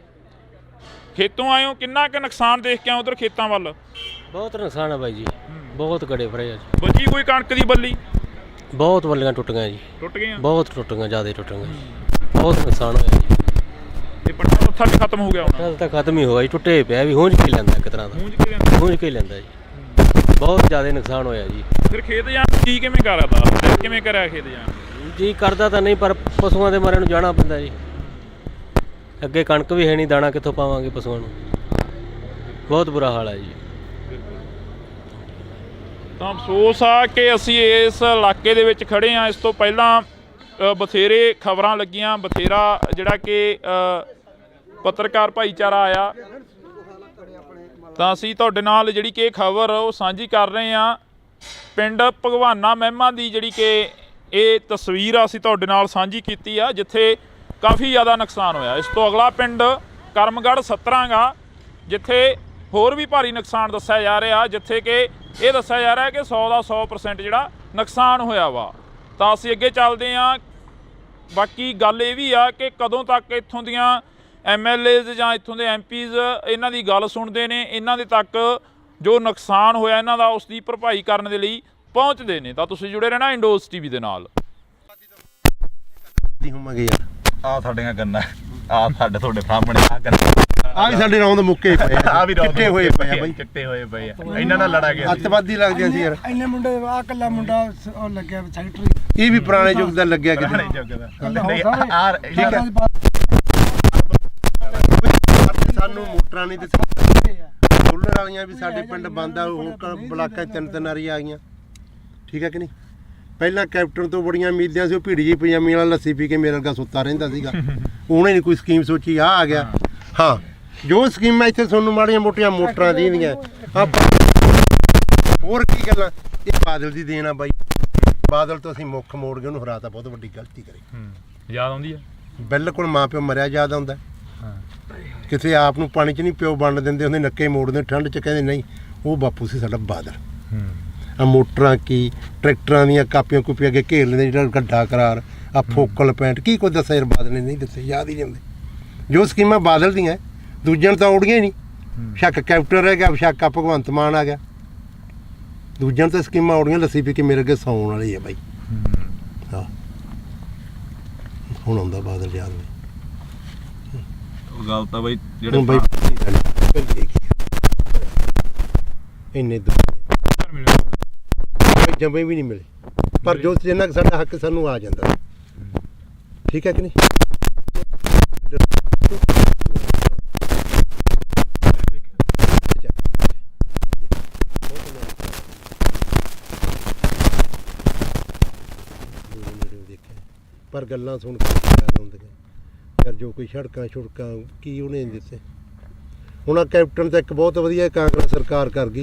ਖੇਤੋਂ ਆਏ ਹੋ, ਕਿੰਨਾ ਕੁ ਨੁਕਸਾਨ ਦੇਖ ਕੇ ਆਏ ਉਧਰ ਖੇਤਾਂ ਵੱਲ? ਬਹੁਤ ਨੁਕਸਾਨ ਹੈ ਬਾਈ ਜੀ, ਬਹੁਤ ਗੜੇ ਫੜੇ ਆ ਜੀ। ਬੱਜੀ ਕੋਈ ਕਣਕ ਦੀ ਬੱਲੀ? ਬਹੁਤ ਬੱਲੀਆਂ ਟੁੱਟ ਗਈਆਂ ਜੀ, ਟੁੱਟ ਗਈਆਂ, ਬਹੁਤ ਟੁੱਟ ਗਈਆਂ, ਜ਼ਿਆਦਾ ਟੁੱਟ ਗਈਆਂ, ਬਹੁਤ ਨੁਕਸਾਨ ਹੋਇਆ ਜੀ। ਤੇ ਪੱਟਾ ਪੱਥਾ ਵੀ ਖਤਮ ਹੋ ਗਿਆ ਹੁਣ? ਤਾਂ ਖਤਮ ਹੀ ਹੋਇਆ ਜੀ, ਟੁੱਟੇ ਪਿਆ ਵੀ ਹੂੰਝ ਕੇ ਲੈਂਦਾ ਇੱਕ ਤਰ੍ਹਾਂ ਦਾ, ਹੂੰਝ ਕੇ ਲੈਂਦਾ ਜੀ, ਬਹੁਤ ਜ਼ਿਆਦਾ ਨੁਕਸਾਨ ਹੋਇਆ ਜੀ। ਫਿਰ ਖੇਤ ਜਾਣ ਜੀ ਕਿਵੇਂ ਕਰਦਾ, ਕਿਵੇਂ ਕਰਿਆ ਖੇਤ ਜਾਣ? ਜੀ ਕਰਦਾ ਤਾਂ ਨਹੀਂ, ਪਰ ਪਸ਼ੂਆਂ ਦੇ ਮਾਰੇ ਨੂੰ ਜਾਣਾ ਪੈਂਦਾ ਜੀ। ਅੱਗੇ ਕਣਕ ਵੀ ਹੈ ਨਹੀਂ, ਦਾਣਾ ਕਿੱਥੋਂ ਪਾਵਾਂਗੇ ਪਸ਼ੂਆਂ ਨੂੰ, ਬਹੁਤ ਬੁਰਾ ਹਾਲ ਹੈ ਜੀ। ਤਾਂ ਅਫਸੋਸ ਆ ਕਿ ਅਸੀਂ ਇਸ ਇਲਾਕੇ ਦੇ ਵਿੱਚ ਖੜੇ ਹਾਂ। ਇਸ ਤੋਂ ਪਹਿਲਾਂ ਬਥੇਰੇ ਖਬਰਾਂ ਲੱਗੀਆਂ, ਬਥੇਰਾ ਜਿਹੜਾ ਕਿ ਪੱਤਰਕਾਰ ਭਾਈਚਾਰਾ ਆਇਆ, ਤਾਂ ਅਸੀਂ ਤੁਹਾਡੇ ਨਾਲ ਜਿਹੜੀ ਕਿ ਖਬਰ ਉਹ ਸਾਂਝੀ ਕਰ ਰਹੇ ਹਾਂ। ਪਿੰਡ ਭਗਵਾਨਾ ਮਹਿਮਾ ਦੀ ਜਿਹੜੀ ਕਿ ਇਹ ਤਸਵੀਰ ਅਸੀਂ ਤੁਹਾਡੇ ਨਾਲ ਸਾਂਝੀ ਕੀਤੀ ਆ, ਜਿੱਥੇ ਕਾਫੀ ਜ਼ਿਆਦਾ ਨੁਕਸਾਨ ਹੋਇਆ। ਇਸ ਤੋਂ ਅਗਲਾ ਪਿੰਡ ਕਰਮਗੜ੍ਹ ਸਤਰਾਂਗਾ, ਜਿੱਥੇ ਹੋਰ ਵੀ ਭਾਰੀ ਨੁਕਸਾਨ ਦੱਸਿਆ ਜਾ ਰਿਹਾ, ਜਿੱਥੇ ਕਿ ਇਹ ਦੱਸਿਆ ਜਾ ਰਿਹਾ ਕਿ 100 ਦਾ 100% ਜਿਹੜਾ ਨੁਕਸਾਨ ਹੋਇਆ ਵਾ। ਤਾਂ ਅਸੀਂ ਅੱਗੇ ਚੱਲਦੇ ਹਾਂ। ਬਾਕੀ ਗੱਲ ਇਹ ਵੀ ਆ ਕਿ ਕਦੋਂ ਤੱਕ ਇੱਥੋਂ ਦੀਆਂ MLAs ਜਾਂ ਇੱਥੋਂ ਦੇ MPs ਇਹਨਾਂ ਦੀ ਗੱਲ ਸੁਣਦੇ ਨੇ, ਇਹਨਾਂ ਦੇ ਤੱਕ ਜੋ ਨੁਕਸਾਨ ਹੋਇਆ ਇਹਨਾਂ ਦਾ ਉਸ ਦੀ ਭਰਪਾਈ ਕਰਨ ਦੇ ਲਈ ਪਹੁੰਚਦੇ ਨੇ। ਤਾਂ ਤੁਸੀਂ ਜੁੜੇ ਰਹਿਣਾ ਇੰਡੋਜ਼ TV ਦੇ ਨਾਲ। ਆ ਸਾਡੀਆਂ ਗੰਨਾ, ਆ ਸਾਡੇ ਤੁਹਾਡੇ ਸਾਹਮਣੇ ਆ ਗੰਨਾ, ਆ ਵੀ ਸਾਡੇ ਰੌਂਦ ਮੁੱਕੇ ਪਏ ਆ, ਆ ਵੀ ਚਿੱਟੇ ਹੋਏ ਪਏ ਆ ਬਾਈ, ਚਿੱਟੇ ਹੋਏ ਪਏ ਆ। ਇਹਨਾਂ ਨਾਲ ਲੜਾ ਗਿਆ ਅੱਤਵਾਦੀ ਲੱਗਦੇ ਸੀ ਯਾਰ। ਇੰਨੇ ਮੁੰਡੇ ਆ ਕੱਲਾ ਮੁੰਡਾ ਉਹ ਲੱਗਿਆ ਸੈਕਟਰੀ, ਇਹ ਵੀ ਪੁਰਾਣੇ ਯੁੱਗ ਦਾ ਲੱਗਿਆ ਕਿਤੇ। ਸਾਨੂੰ ਮੋਟਰਾਂ ਨਹੀਂ ਦਿੱਤੀਆਂ, ਸੋਲਰ ਵਾਲੀਆਂ ਵੀ ਸਾਡੇ ਪਿੰਡ ਬੰਦ ਆ, ਉਹ ਬਲਾਕਾਂ 3 ਵਾਰੀ ਆ ਗਈਆਂ, ਠੀਕ ਹੈ ਕਿ ਨਹੀਂ। ਪਹਿਲਾਂ ਕੈਪਟਨ ਤੋਂ ਬੜੀਆਂ ਉਮੀਦਾਂ ਸੀ, ਉਹ ਭੀੜੀ ਜੀ ਪਜਾਮੀ ਵਾਲਾ ਲੱਸੀ ਪੀ ਕੇ ਮੇਰੇ ਵਰਗਾ ਸੁੱਤਾ ਰਹਿੰਦਾ ਸੀਗਾ, ਉਹਨੇ ਨਹੀਂ ਕੋਈ ਸਕੀਮ ਸੋਚੀ, ਆ ਗਿਆ। ਹਾਂ, ਜੋ ਸਕੀਮਾਂ ਇੱਥੇ ਤੁਹਾਨੂੰ ਮਾੜੀਆਂ ਮੋਟੀਆਂ ਮੋਟਰਾਂ ਦੀਆਂ ਹੋਰ ਕੀ ਗੱਲਾਂ, ਇਹ ਬਾਦਲ ਦੀ ਦੇਣ ਆ ਬਾਈ। ਬਾਦਲ ਤੋਂ ਅਸੀਂ ਮੁੱਖ ਮੋੜ ਕੇ ਉਹਨੂੰ ਹਰਾਤਾ, ਬਹੁਤ ਵੱਡੀ ਗਲਤੀ ਕਰੀ। ਯਾਦ ਆਉਂਦੀ ਆ ਬਿਲਕੁਲ, ਮਾਂ ਪਿਓ ਮਰਿਆ ਯਾਦ ਆਉਂਦਾ। ਕਿਸੇ ਆਪ ਨੂੰ ਪਾਣੀ 'ਚ ਨਹੀਂ ਪਿਓ ਵੰਡ ਦਿੰਦੇ ਹੁੰਦੇ, ਨੱਕੇ ਮੋੜਦੇ ਠੰਡ 'ਚ, ਕਹਿੰਦੇ ਨਹੀਂ, ਉਹ ਬਾਪੂ ਸੀ ਸਾਡਾ ਬਾਦਲ। ਆ ਮੋਟਰਾਂ ਕੀ ਟਰੈਕਟਰਾਂ ਦੀਆਂ ਕਾਪੀਆਂ ਕੁਪੀਆਂ ਅੱਗੇ ਘੇਰ ਲੈਂਦੇ, ਜਿਹੜਾ ਗੱਡਾ ਕਰਾਰ, ਆ ਫੋਕਲ ਪੈਂਟ, ਕੀ ਕੁਝ ਦੱਸਿਆ ਯਾਰ ਬਾਦਲ ਨੇ ਨਹੀਂ ਦੱਸੇ, ਯਾਦ ਹੀ ਨਹੀਂ ਆਉਂਦੇ। ਜੋ ਸਕੀਮਾਂ ਬਾਦਲ ਦੀਆਂ ਦੂਜਿਆਂ ਨੂੰ ਤਾਂ ਉੜੀਆਂ ਹੀ ਨਹੀਂ। ਸ਼ੱਕ ਕੈਪਟਨ ਰਹਿ ਗਿਆ, ਸ਼ੱਕ ਆ ਭਗਵੰਤ ਮਾਨ ਆ ਗਿਆ, ਦੂਜਿਆਂ ਨੂੰ ਤਾਂ ਸਕੀਮਾਂ ਉੜੀਆਂ, ਲੱਸੀ ਪੀ ਕੇ ਮੇਰੇ ਅੱਗੇ ਸੌਣ ਵਾਲੀ ਹੈ ਬਾਈ। ਹਾਂ, ਹੁਣ ਆਉਂਦਾ ਬਾਦਲ ਯਾਦ ਨਹੀਂ। ਉਹ ਗੱਲ ਤਾਂ ਬਾਈ ਜਿਹੜੇ ਬਾਈ ਇੰਨੇ ਜੰਮੇ ਵੀ ਨਹੀਂ ਮਿਲੇ, ਪਰ ਜੋ ਜਿੰਨਾ ਸਾਡਾ ਹੱਕ ਸਾਨੂੰ ਆ ਜਾਂਦਾ, ਠੀਕ ਹੈ ਕਿ ਨਹੀਂ। ਪਰ ਗੱਲਾਂ ਸੁਣ ਕੇ ਯਾਦ ਆਉਂਦੀਆਂ ਯਾਰ, ਜੋ ਕੋਈ ਸੜਕਾਂ ਛੁੜਕਾਂ ਕੀ ਉਹਨੇ ਦਿੱਤੇ। ਹੁਣ ਆ ਕੈਪਟਨ ਤਾਂ ਇੱਕ ਬਹੁਤ ਵਧੀਆ ਕਾਂਗਰਸ ਸਰਕਾਰ ਕਰ ਗਈ,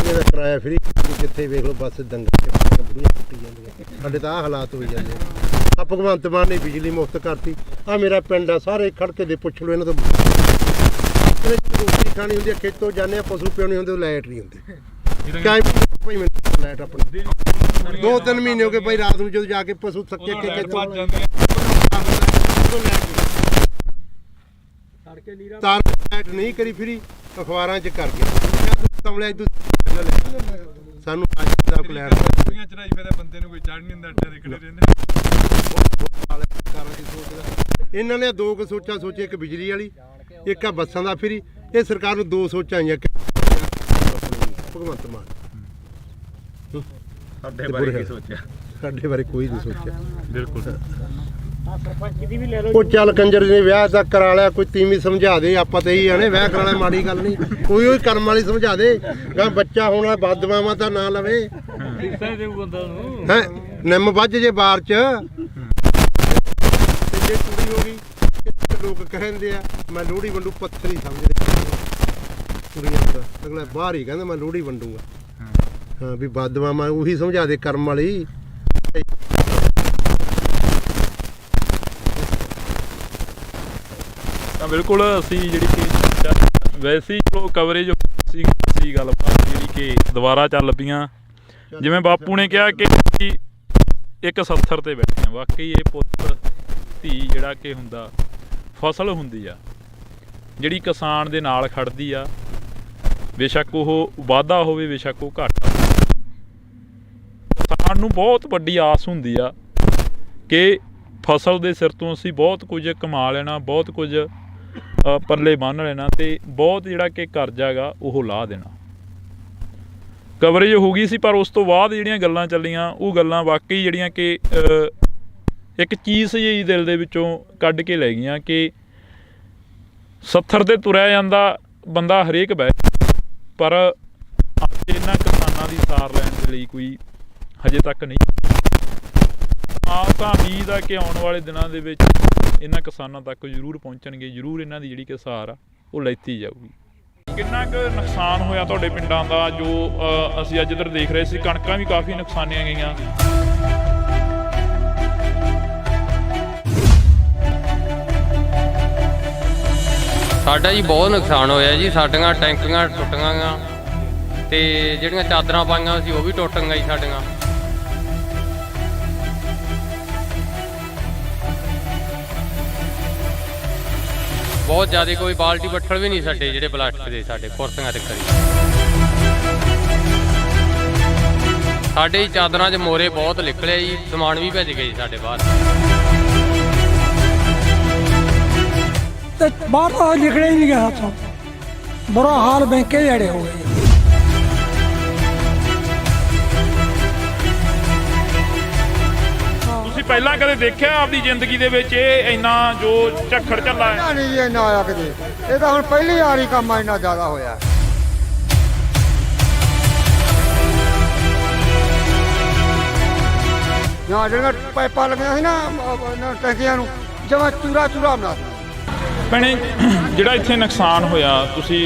ਦਾ ਕਿਰਾਇਆ ਫਰੀ, ਜਿੱਥੇ ਵੇਖ ਲਓ ਬੱਸ ਦੰਗਲ ਬੁੜੀਆਂ ਟੁੱਟੀ ਜਾਂਦੀਆਂ। ਸਾਡੇ ਤਾਂ ਆਹ ਹਾਲਾਤ ਹੋਈ ਜਾਂਦੇ ਆ। ਭਗਵੰਤ ਮਾਨ ਨੇ ਬਿਜਲੀ ਮੁਫਤ ਕਰਤੀ। ਆ ਮੇਰਾ ਪਿੰਡ ਆ, ਸਾਰੇ ਖੜਕੇ ਦੇ ਪੁੱਛ ਲਓ ਇਹਨਾਂ ਤੋਂ। ਰੋਟੀ ਖਾਣੀ ਹੁੰਦੀ ਆ, ਖੇਤੋਂ ਜਾਂਦੇ ਆ, ਪਸ਼ੂ ਪਿਉਣੇ ਹੁੰਦੇ, ਲਾਈਟ ਨਹੀਂ ਹੁੰਦੀ। ਭਾਈ ਮੈਨੂੰ ਲਾਈਟ ਆਪਣੀ 2-3 ਮਹੀਨੇ ਹੋ ਗਏ ਭਾਈ, ਰਾਤ ਨੂੰ ਜਦੋਂ ਜਾ ਕੇ ਪਸ਼ੂ ਥੱਕੇ ਕੇ ਤਾਰ ਲਾਈਟ ਨਹੀਂ ਕਰੀ ਫਰੀ, ਅਖਬਾਰਾਂ 'ਚ ਕਰਕੇ ਕਮਲਿਆ ਸਾਨੂੰ ਚੜਾਈ ਫਿਰ ਬੰਦੇ ਨੂੰ ਕੋਈ ਚੜ ਨਹੀਂ ਹੁੰਦਾ, ਅੱਡੇ ਦੇ ਖੜੇ ਰਹਿੰਦੇ। ਇਹਨਾਂ ਨੇ 2 ਕੁ ਸੋਚਾਂ ਸੋਚੇ, ਇੱਕ ਬਿਜਲੀ ਵਾਲੀ, ਇੱਕ ਆ ਬੱਸਾਂ ਦਾ ਫਰੀ। ਇਹ ਸਰਕਾਰ ਨੂੰ 2 ਸੋਚਾਂ ਆਈਆਂ ਭਗਵੰਤ ਮਾਨ। ਸਾਡੇ ਬਾਰੇ ਕੀ ਸੋਚਿਆ? ਸਾਡੇ ਬਾਰੇ ਕੋਈ ਨਹੀਂ ਸੋਚਿਆ, ਬਿਲਕੁਲ। ਉਹ ਚੱਲ ਕੰਜਰ ਨੇ ਵਿਆਹ ਤਾਂ ਕਰਾ ਲਿਆ, ਕੋਈ ਤੀਵੀਂ ਸਮਝਾ ਦੇ, ਆਪਾਂ ਤਾਂ ਇਹੀ ਆਣੇ ਵਿਆਹ ਕਰਾਣਾ ਮਾੜੀ ਗੱਲ ਨਹੀਂ, ਕੋਈ ਉਹ ਕਰਮ ਵਾਲੀ ਸਮਝਾ ਦੇ। ਗਾ ਬੱਚਾ ਹੋਣਾ ਬਦਦੁਆਵਾਂ ਤਾਂ ਨਾ ਲਵੇ, ਹੈ ਨਿੰਮ ਵੱਜ ਜੇ ਬਾਰ 'ਚ, ਜੇ ਕੁੜੀ ਹੋ ਗਈ। ਲੋਕ ਕਹਿੰਦੇ ਆ ਮੈਂ ਲੋਹੜੀ ਵੰਡੂ, ਪੱਥਰ ਹੀ ਸਮਝਦੇ ਕੁੜੀਆਂ ਦਾ, ਅਗਲਾ ਬਾਹਰ ਹੀ ਕਹਿੰਦਾ ਮੈਂ ਲੋਹੜੀ ਵੰਡੂਗਾ। ਹਾਂ ਵੀ ਬਦਦੁਆਵਾਂ ਉਹੀ ਸਮਝਾ ਦੇ ਕਰਮ ਵਾਲੀ। ਤਾਂ ਬਿਲਕੁਲ ਅਸੀਂ ਜਿਹੜੀ ਕਿ ਵੈਸੇ ਹੀ ਕਵਰੇਜ ਸੀ ਗੱਲਬਾਤ ਜਿਹੜੀ ਕਿ ਦੁਬਾਰਾ ਚੱਲ ਪਈਆਂ। ਜਿਵੇਂ ਬਾਪੂ ਨੇ ਕਿਹਾ ਕਿ ਇੱਕ 70 ਤੇ ਬੈਠੇ ਆ, ਵਾਕਈ ਇਹ ਪੁੱਤ ਧੀ ਜਿਹੜਾ ਕਿ ਹੁੰਦਾ ਫਸਲ ਹੁੰਦੀ ਆ ਜਿਹੜੀ ਕਿਸਾਨ ਦੇ ਨਾਲ ਖੜਦੀ ਆ, ਬੇਸ਼ੱਕ ਉਹ ਵਾਧਾ ਹੋਵੇ ਬੇਸ਼ੱਕ ਉਹ ਘਾਟਾ। ਕਿਸਾਨ ਨੂੰ ਬਹੁਤ ਵੱਡੀ ਆਸ ਹੁੰਦੀ ਆ ਕਿ ਫਸਲ ਦੇ ਸਿਰ ਤੋਂ ਅਸੀਂ ਬਹੁਤ ਕੁਝ ਕਮਾ ਲੈਣਾ, ਬਹੁਤ ਕੁਝ ਪੱਲੇ ਬੰਨ੍ਹ ਲੈਣਾ ਅਤੇ ਬਹੁਤ ਜਿਹੜਾ ਕਿ ਕਰਜ਼ਾ ਗਾ ਉਹ ਲਾਹ ਦੇਣਾ। ਕਵਰੇਜ ਹੋ ਗਈ ਸੀ, ਪਰ ਉਸ ਤੋਂ ਬਾਅਦ ਜਿਹੜੀਆਂ ਗੱਲਾਂ ਚੱਲੀਆਂ ਉਹ ਗੱਲਾਂ ਵਾਕਈ ਜਿਹੜੀਆਂ ਕਿ ਇੱਕ ਚੀਜ਼ ਜਿਹੀ ਦਿਲ ਦੇ ਵਿੱਚੋਂ ਕੱਢ ਕੇ ਲੈ ਗਈਆਂ ਕਿ 70 ਤੇ ਤੁਰਿਆ ਜਾਂਦਾ ਬੰਦਾ ਹਰੇਕ ਬਹਿ, ਪਰ ਅੱਜ ਇਹਨਾਂ ਕਿਸਾਨਾਂ ਦੀ ਸਾਰ ਲੈਣ ਦੇ ਲਈ ਕੋਈ ਹਜੇ ਤੱਕ ਨਹੀਂ। ਤਾਂ ਉਮੀਦ ਆ ਕਿ ਆਉਣ ਵਾਲੇ ਦਿਨਾਂ ਦੇ ਵਿੱਚ ਇਹਨਾਂ ਕਿਸਾਨਾਂ ਤੱਕ ਜ਼ਰੂਰ ਪਹੁੰਚਣਗੇ, ਜ਼ਰੂਰ ਇਹਨਾਂ ਦੀ ਜਿਹੜੀ ਕਿ ਸਾਰ ਆ ਉਹ ਲੈਤੀ ਜਾਊਗੀ। ਕਿੰਨਾ ਕੁ ਨੁਕਸਾਨ ਹੋਇਆ ਤੁਹਾਡੇ ਪਿੰਡਾਂ ਦਾ ਜੋ ਅਸੀਂ ਅੱਜ ਇੱਧਰ ਦੇਖ ਰਹੇ ਸੀ? ਕਣਕਾਂ ਵੀ ਕਾਫੀ ਨੁਕਸਾਨੀਆਂ ਗਈਆਂ। ਸਾਡਾ ਜੀ ਬਹੁਤ ਨੁਕਸਾਨ ਹੋਇਆ ਜੀ। ਸਾਡੀਆਂ ਟੈਂਕੀਆਂ ਟੁੱਟੀਆਂ ਗਾ ਤੇ ਜਿਹੜੀਆਂ ਚਾਦਰਾਂ ਪਾਈਆਂ ਸੀ ਉਹ ਵੀ ਟੁੱਟ ਗਈਆਂ ਜੀ ਸਾਡੀਆਂ। ਬਹੁਤ ਜ਼ਿਆਦਾ ਕੋਈ ਬਾਲਟੀ ਬੱਠਲ ਵੀ ਨਹੀਂ ਸਾਡੇ ਜਿਹੜੇ ਪਲਾਸਟਿਕ ਦੇ ਸਾਡੇ ਕੁਰਸੀਆਂ ਤੇ ਕਰੀ। ਸਾਡੇ ਹੀ ਚਾਦਰਾਂ 'ਚ ਮੋਰੇ ਬਹੁਤ ਨਿਕਲੇ ਜੀ, ਸਮਾਨ ਵੀ ਭੱਜ ਗਏ ਜੀ ਸਾਡੇ ਬਾਹਰ। ਤੇ ਬਾਹਰ ਤਾਂ ਨਿਕਲਿਆ ਹੀ ਨਹੀਂ ਗਿਆ ਹੱਥੋਂ, ਬੁਰਾ ਹਾਲ ਬੈਂਕੇ ਜਿਹੜੇ ਹੋ ਗਏ। ਤੁਸੀਂ ਪਹਿਲਾਂ ਕਦੇ ਦੇਖਿਆ ਆਪਦੀ ਜ਼ਿੰਦਗੀ ਦੇ ਵਿੱਚ ਇਹ ਇੰਨਾ ਜੋ ਝੱਖੜ ਝੱਲਾ ਹੈ? ਨਹੀਂ ਜੀ ਇੰਨਾ ਆਇਆ ਕਿਤੇ, ਇਹ ਤਾਂ ਹੁਣ ਪਹਿਲੀ ਵਾਰੀ ਕੰਮ ਇੰਨਾ ਜ਼ਿਆਦਾ ਹੋਇਆ। ਜਾਂ ਜਿਹੜੀਆਂ ਪਾਈਪਾਂ ਲੱਗੀਆਂ ਸੀ ਨਾ ਟੈਂਕੀਆਂ ਨੂੰ, ਜਮਾਂ ਚੂਰਾ ਚੂਰਾ ਬਣਾ ਦਿੱਤਾ। ਭੈਣੇ, ਜਿਹੜਾ ਇੱਥੇ ਨੁਕਸਾਨ ਹੋਇਆ, ਤੁਸੀਂ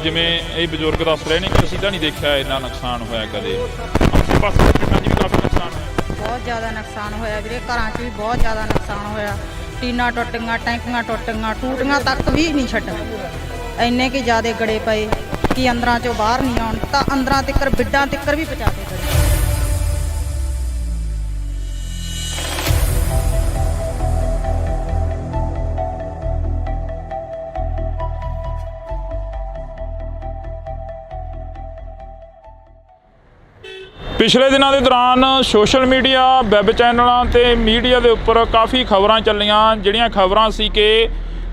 ਜਿਵੇਂ ਇਹ ਬਜ਼ੁਰਗ ਦੱਸ ਰਹੇ ਨੇ ਕਿ ਅਸੀਂ ਤਾਂ ਨਹੀਂ ਦੇਖਿਆ ਇੰਨਾ ਨੁਕਸਾਨ ਹੋਇਆ ਕਦੇ। ਆਸੇ ਪਾਸੇ ਦੇ ਪਿੰਡਾਂ 'ਚ ਵੀ ਕਾਫੀ ਨੁਕਸਾਨ ਹੋਇਆ। ਬਹੁਤ ਜ਼ਿਆਦਾ ਨੁਕਸਾਨ ਹੋਇਆ ਵੀਰੇ, ਘਰਾਂ 'ਚ ਵੀ ਬਹੁਤ ਜ਼ਿਆਦਾ ਨੁਕਸਾਨ ਹੋਇਆ। ਟੀਨਾਂ ਟੁੱਟ ਗਈਆਂ, ਟੈਂਕੀਆਂ ਟੁੱਟ ਗਈਆਂ, ਟੂਟੀਆਂ ਤੱਕ ਵੀ ਨਹੀਂ ਛੱਡੀਆਂ। ਇੰਨੇ ਕਿ ਜ਼ਿਆਦਾ ਗੜੇ ਪਏ ਕਿ ਅੰਦਰਾਂ 'ਚੋਂ ਬਾਹਰ ਨਹੀਂ ਆਉਣ, ਤਾਂ ਅੰਦਰਾਂ ਤੱਕ ਬਿੱਡਾਂ ਤੱਕ ਵੀ ਪਹੁੰਚਾ ਕੇ ਗਏ। ਪਿਛਲੇ ਦਿਨਾਂ ਦੇ ਦੌਰਾਨ ਸੋਸ਼ਲ ਮੀਡੀਆ, ਵੈਬ ਚੈਨਲਾਂ ਤੇ ਮੀਡੀਆ ਦੇ ਉੱਪਰ ਕਾਫੀ ਖਬਰਾਂ ਚੱਲੀਆਂ, ਜਿਹੜੀਆਂ ਖਬਰਾਂ ਸੀ ਕਿ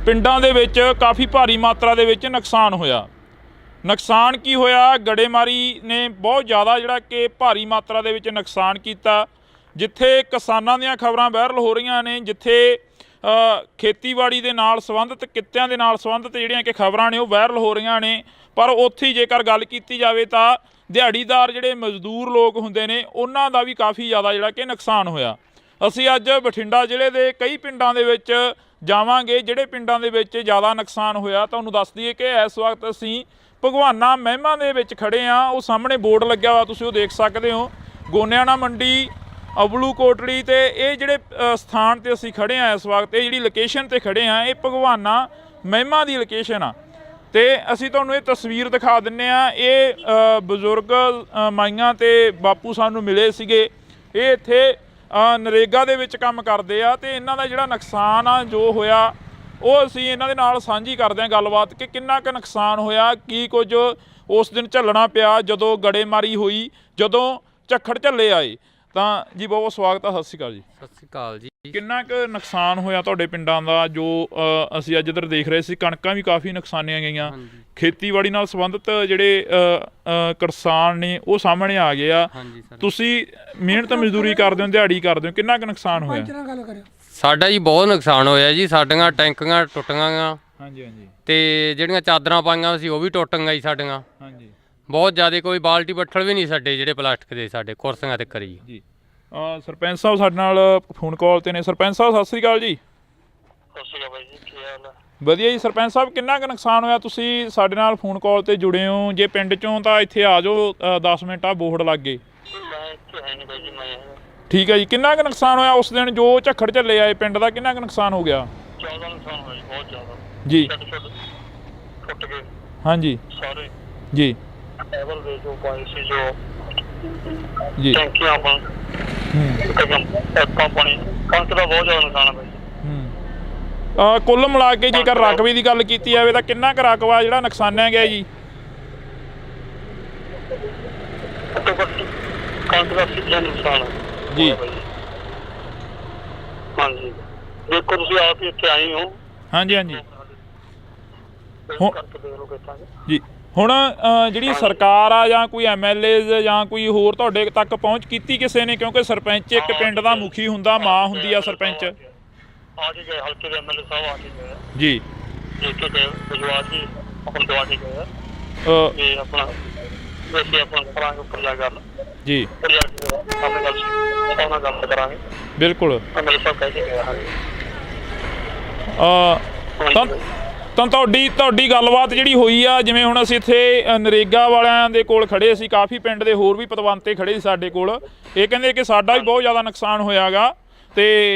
ਪਿੰਡਾਂ ਦੇ ਵਿੱਚ ਕਾਫੀ ਭਾਰੀ ਮਾਤਰਾ ਦੇ ਵਿੱਚ ਨੁਕਸਾਨ ਹੋਇਆ। ਨੁਕਸਾਨ ਕੀ ਹੋਇਆ? ਗੜੇਮਾਰੀ ਨੇ ਬਹੁਤ ਜ਼ਿਆਦਾ ਜਿਹੜਾ ਕਿ ਭਾਰੀ ਮਾਤਰਾ ਦੇ ਵਿੱਚ ਨੁਕਸਾਨ ਕੀਤਾ। ਜਿੱਥੇ ਕਿਸਾਨਾਂ ਦੀਆਂ ਖਬਰਾਂ ਵਾਇਰਲ ਹੋ ਰਹੀਆਂ ਨੇ, ਜਿੱਥੇ ਖੇਤੀਬਾੜੀ ਦੇ ਨਾਲ ਸੰਬੰਧਿਤ, ਕਿੱਤਿਆਂ ਦੇ ਨਾਲ ਸੰਬੰਧਿਤ ਜਿਹੜੀਆਂ ਕਿ ਖਬਰਾਂ ਨੇ ਉਹ ਵਾਇਰਲ ਹੋ ਰਹੀਆਂ ਨੇ, ਪਰ ਉੱਥੇ ਹੀ ਜੇਕਰ ਗੱਲ ਕੀਤੀ ਜਾਵੇ ਤਾਂ ਦਿਹਾੜੀਦਾਰ ਜਿਹੜੇ ਮਜ਼ਦੂਰ ਲੋਕ ਹੁੰਦੇ ਨੇ ਉਹਨਾਂ ਦਾ ਵੀ ਕਾਫੀ ਜ਼ਿਆਦਾ ਜਿਹੜਾ ਕਿ ਨੁਕਸਾਨ ਹੋਇਆ। ਅਸੀਂ ਅੱਜ ਬਠਿੰਡਾ ਜ਼ਿਲ੍ਹੇ ਦੇ ਕਈ ਪਿੰਡਾਂ ਦੇ ਵਿੱਚ ਜਾਵਾਂਗੇ, ਜਿਹੜੇ ਪਿੰਡਾਂ ਦੇ ਵਿੱਚ ਜ਼ਿਆਦਾ ਨੁਕਸਾਨ ਹੋਇਆ। ਤੁਹਾਨੂੰ ਦੱਸ ਦਈਏ ਕਿ ਇਸ ਵਕਤ ਅਸੀਂ ਭਗਵਾਨਾ ਮਹਿਮਾ ਦੇ ਵਿੱਚ ਖੜ੍ਹੇ ਹਾਂ। ਉਹ ਸਾਹਮਣੇ ਬੋਰਡ ਲੱਗਿਆ ਹੋਇਆ, ਤੁਸੀਂ ਉਹ ਦੇਖ ਸਕਦੇ ਹੋ, ਗੋਨਿਆਣਾ ਮੰਡੀ, ਅਬਲੂ ਕੋਟਲੀ। ਤੇ ਇਹ ਜਿਹੜੇ ਸਥਾਨ 'ਤੇ ਅਸੀਂ ਖੜ੍ਹੇ ਹਾਂ ਇਸ ਵਕਤ, ਇਹ ਜਿਹੜੀ ਲੋਕੇਸ਼ਨ 'ਤੇ ਖੜ੍ਹੇ ਹਾਂ, ਇਹ ਭਗਵਾਨਾ ਮਹਿਮਾ ਦੀ ਲੋਕੇਸ਼ਨ ਆ। ਤੇ ਅਸੀਂ ਤੁਹਾਨੂੰ ਇਹ ਤਸਵੀਰ ਦਿਖਾ ਦਿੰਦੇ ਆ। ਇਹ ਬਜ਼ੁਰਗ ਮਾਈਆਂ ਤੇ ਬਾਪੂ ਸਾਨੂੰ ਮਿਲੇ ਸੀਗੇ। ਇਹ ਇੱਥੇ ਨਰੇਗਾ ਦੇ ਵਿੱਚ ਕੰਮ ਕਰਦੇ ਆ ਤੇ ਇਹਨਾਂ ਦਾ ਜਿਹੜਾ ਨੁਕਸਾਨ ਆ ਜੋ ਹੋਇਆ ਉਹ ਅਸੀਂ ਇਹਨਾਂ ਦੇ ਨਾਲ ਸਾਂਝੀ ਕਰਦੇ ਹਾਂ ਗੱਲਬਾਤ ਕਿ ਕਿੰਨਾ ਕੁ ਨੁਕਸਾਨ ਹੋਇਆ, ਕੀ ਕੁਝ ਉਸ ਦਿਨ ਝੱਲਣਾ ਪਿਆ ਜਦੋਂ ਗੜੇਮਾਰੀ ਹੋਈ, ਜਦੋਂ ਝੱਖੜ ਝੱਲੇ ਆਏ। ਤਾਂ ਜੀ ਬਹੁਤ ਬਹੁਤ ਸਵਾਗਤ ਆ, ਸਤਿ ਸ਼੍ਰੀ ਅਕਾਲ ਜੀ। ਸਤਿ ਸ਼੍ਰੀ ਅਕਾਲ ਜੀ। ਕਿੰਨਾ ਕੁ ਨੁਕਸਾਨ ਹੋਇਆ ਤੁਹਾਡੇ ਪਿੰਡਾਂ ਦਾ ਜੋ ਅਸੀਂ ਅੱਜ ਇੱਧਰ ਦੇਖ ਰਹੇ ਸੀ? ਕਣਕਾਂ ਵੀ ਕਾਫੀ ਨੁਕਸਾਨੀਆਂ ਗਈਆਂ। ਖੇਤੀਬਾੜੀ ਨਾਲ ਸੰਬੰਧਿਤ ਜਿਹੜੇ ਕਿਸਾਨ ਨੇ ਉਹ ਸਾਹਮਣੇ ਆ ਗਏ ਆ। ਤੁਸੀਂ ਮਿਹਨਤ ਮਜ਼ਦੂਰੀ ਕਰਦੇ ਹੋ, ਦਿਹਾੜੀ ਕਰਦੇ ਹੋ, ਕਿੰਨਾ ਕੁ ਨੁਕਸਾਨ ਹੋਇਆ? ਸਾਡਾ ਜੀ ਬਹੁਤ ਨੁਕਸਾਨ ਹੋਇਆ ਜੀ। ਸਾਡੀਆਂ ਟੈਂਕੀਆਂ ਟੁੱਟੀਆਂ ਗਾ ਤੇ ਜਿਹੜੀਆਂ ਚਾਦਰਾਂ ਪਾਈਆਂ ਸੀ ਉਹ ਵੀ ਟੁੱਟ ਗਈਆਂ ਜੀ ਸਾਡੀਆਂ। ਬਹੁਤ ਜ਼ਿਆਦਾ ਕੋਈ ਬਾਲਟੀ ਬੱਠਲ ਵੀ ਨਹੀਂ ਸਾਡੇ ਜਿਹੜੇ ਪਲਾਸਟਿਕ ਦੇ ਸਾਡੇ ਕੁਰਸੀਆਂ ਤੇ ਕਰੀ ਜੀ। ਸਰਪੰਚ ਸਾਹਿਬ ਸਾਡੇ ਨਾਲ ਫੋਨ ਕਾਲ ਤੇ ਨੇ। ਸਰਪੰਚ ਸਾਹਿਬ ਸਤਿ ਸ਼੍ਰੀ ਅਕਾਲ ਜੀ। ਸਤਿ ਸ਼੍ਰੀ ਅਕਾਲ ਬਾਈ ਜੀ, ਕੀ ਹਾਲ ਹੈ? ਵਧੀਆ ਜੀ। ਸਰਪੰਚ ਸਾਹਿਬ ਕਿੰਨਾ ਕੁ ਨੁਕਸਾਨ ਹੋਇਆ? ਤੁਸੀਂ ਸਾਡੇ ਨਾਲ ਫੋਨ ਕਾਲ ਤੇ ਜੁੜੇ ਹੋ, ਜੇ ਪਿੰਡ ਚੋਂ ਤਾਂ ਇੱਥੇ ਆ ਜਾਓ, 10 ਮਿੰਟ ਆ ਬੋਰਡ ਲੱਗ ਗਏ। ਮੈਂ ਇੱਥੇ ਹੈ ਨਹੀਂ ਬਾਈ ਜੀ, ਮੈਂ ਠੀਕ ਹੈ ਜੀ। ਕਿੰਨਾ ਕੁ ਨੁਕਸਾਨ ਹੋਇਆ ਉਸ ਦਿਨ ਜੋ ਝੱਖੜ ਝੱਲੇ ਆਏ ਪਿੰਡ ਦਾ? ਕਿੰਨਾ ਕੁ ਨੁਕਸਾਨ ਹੋ ਗਿਆ? ਜ਼ਿਆਦਾ ਨੁਕਸਾਨ ਹੋਇਆ ਜੀ, ਬਹੁਤ ਜ਼ਿਆਦਾ ਜੀ। ਟੁੱਟ ਗਏ ਹਾਂਜੀ ਸਾਰੇ ਜੀ। ਟੈਬਲ ਦੇ ਜੋ ਪਾਣੀ ਸੀ ਜੋ ਜੀ ਟੈਂਕੀਆਂ ਆਪਾਂ ਟੈਪਾਂ ਪਾਣੀ ਕਣਕ ਦਾ ਬਹੁਤ ਜ਼ਿਆਦਾ ਨੁਕਸਾਨ ਹੈ ਬਾਈ। ਕੁੱਲ ਮਿਲਾ ਕੇ ਜੇਕਰ ਰਕਬੇ ਦੀ ਗੱਲ ਕੀਤੀ ਜਾਵੇ ਤਾਂ ਕਿੰਨਾ ਕੁ ਰਕਬਾ ਜਿਹੜਾ ਨੁਕਸਾਨਿਆ ਗਿਆ ਜੀ? ਘੱਟੋ ਘੱਟ ਕਣਕ ਦਾ 80% ਨੁਕਸਾਨ ਹੈ ਜੀ। ਹਾਂਜੀ ਦੇਖੋ ਤੁਸੀਂ ਆਪ ਹੀ ਇੱਥੇ ਆਏ ਹੋ। ਹਾਂਜੀ ਹਾਂਜੀ ਕਰਕੇ ਦੇਖ ਲਓ ਕਿੱਦਾਂ ਜੀ। ਹੁਣ ਜਿਹੜੀ ਸਰਕਾਰ ਆ ਜਾਂ ਕੋਈ MLA ਜਾਂ ਕੋਈ ਹੋਰ ਤੁਹਾਡੇ ਤੱਕ ਪਹੁੰਚ ਕੀਤੀ ਕਿਸੇ ਨੇ? ਕਿਉਂਕਿ ਸਰਪੰਚ ਇੱਕ ਪਿੰਡ ਦਾ ਮੁਖੀ ਹੁੰਦਾ, ਮਾਂ ਹੁੰਦੀ ਆ ਸਰਪੰਚ। ਆ ਕੇ ਗਏ ਹਲਕੇ ਦੇ MLA ਸਾਹਿਬ ਆ ਕੇ ਗਏ ਜੀ। ਦੇਖ ਕੇ ਗਏ ਵਿਜਵਾਸ ਜੀ ਆਪਣਾ ਦਵਾ ਕੇ ਗਏ ਤੇ ਆਪਣਾ ਵੈਸੇ ਆਪਣਾ ਕਰਾਂਗੇ ਉੱਪਰ ਜਾ ਗੱਲ ਜੀ। ਉੱਪਰ ਜਾ ਕੇ ਆਪਣੇ ਗੱਲ ਕਰਾਂਗੇ ਬਿਲਕੁਲ। MLA ਸਾਹਿਬ ਕਹਿ ਕੇ ਗਏ ਹਾਂਜੀ। ਤਾਂ ਤੁਹਾਡੀ ਗੱਲਬਾਤ ਜਿਹੜੀ ਹੋਈ ਆ, ਜਿਵੇਂ ਹੁਣ ਅਸੀਂ ਇੱਥੇ ਨਰੇਗਾ ਵਾਲਿਆਂ ਦੇ ਕੋਲ ਖੜੇ ਸੀ, ਕਾਫੀ ਪਿੰਡ ਦੇ ਹੋਰ ਵੀ ਪਤਵੰਤੇ ਖੜੇ ਸੀ ਸਾਡੇ ਕੋਲ, ਇਹ ਕਹਿੰਦੇ ਕਿ ਸਾਡਾ ਵੀ ਬਹੁਤ ਜ਼ਿਆਦਾ ਨੁਕਸਾਨ ਹੋਇਆਗਾ ਤੇ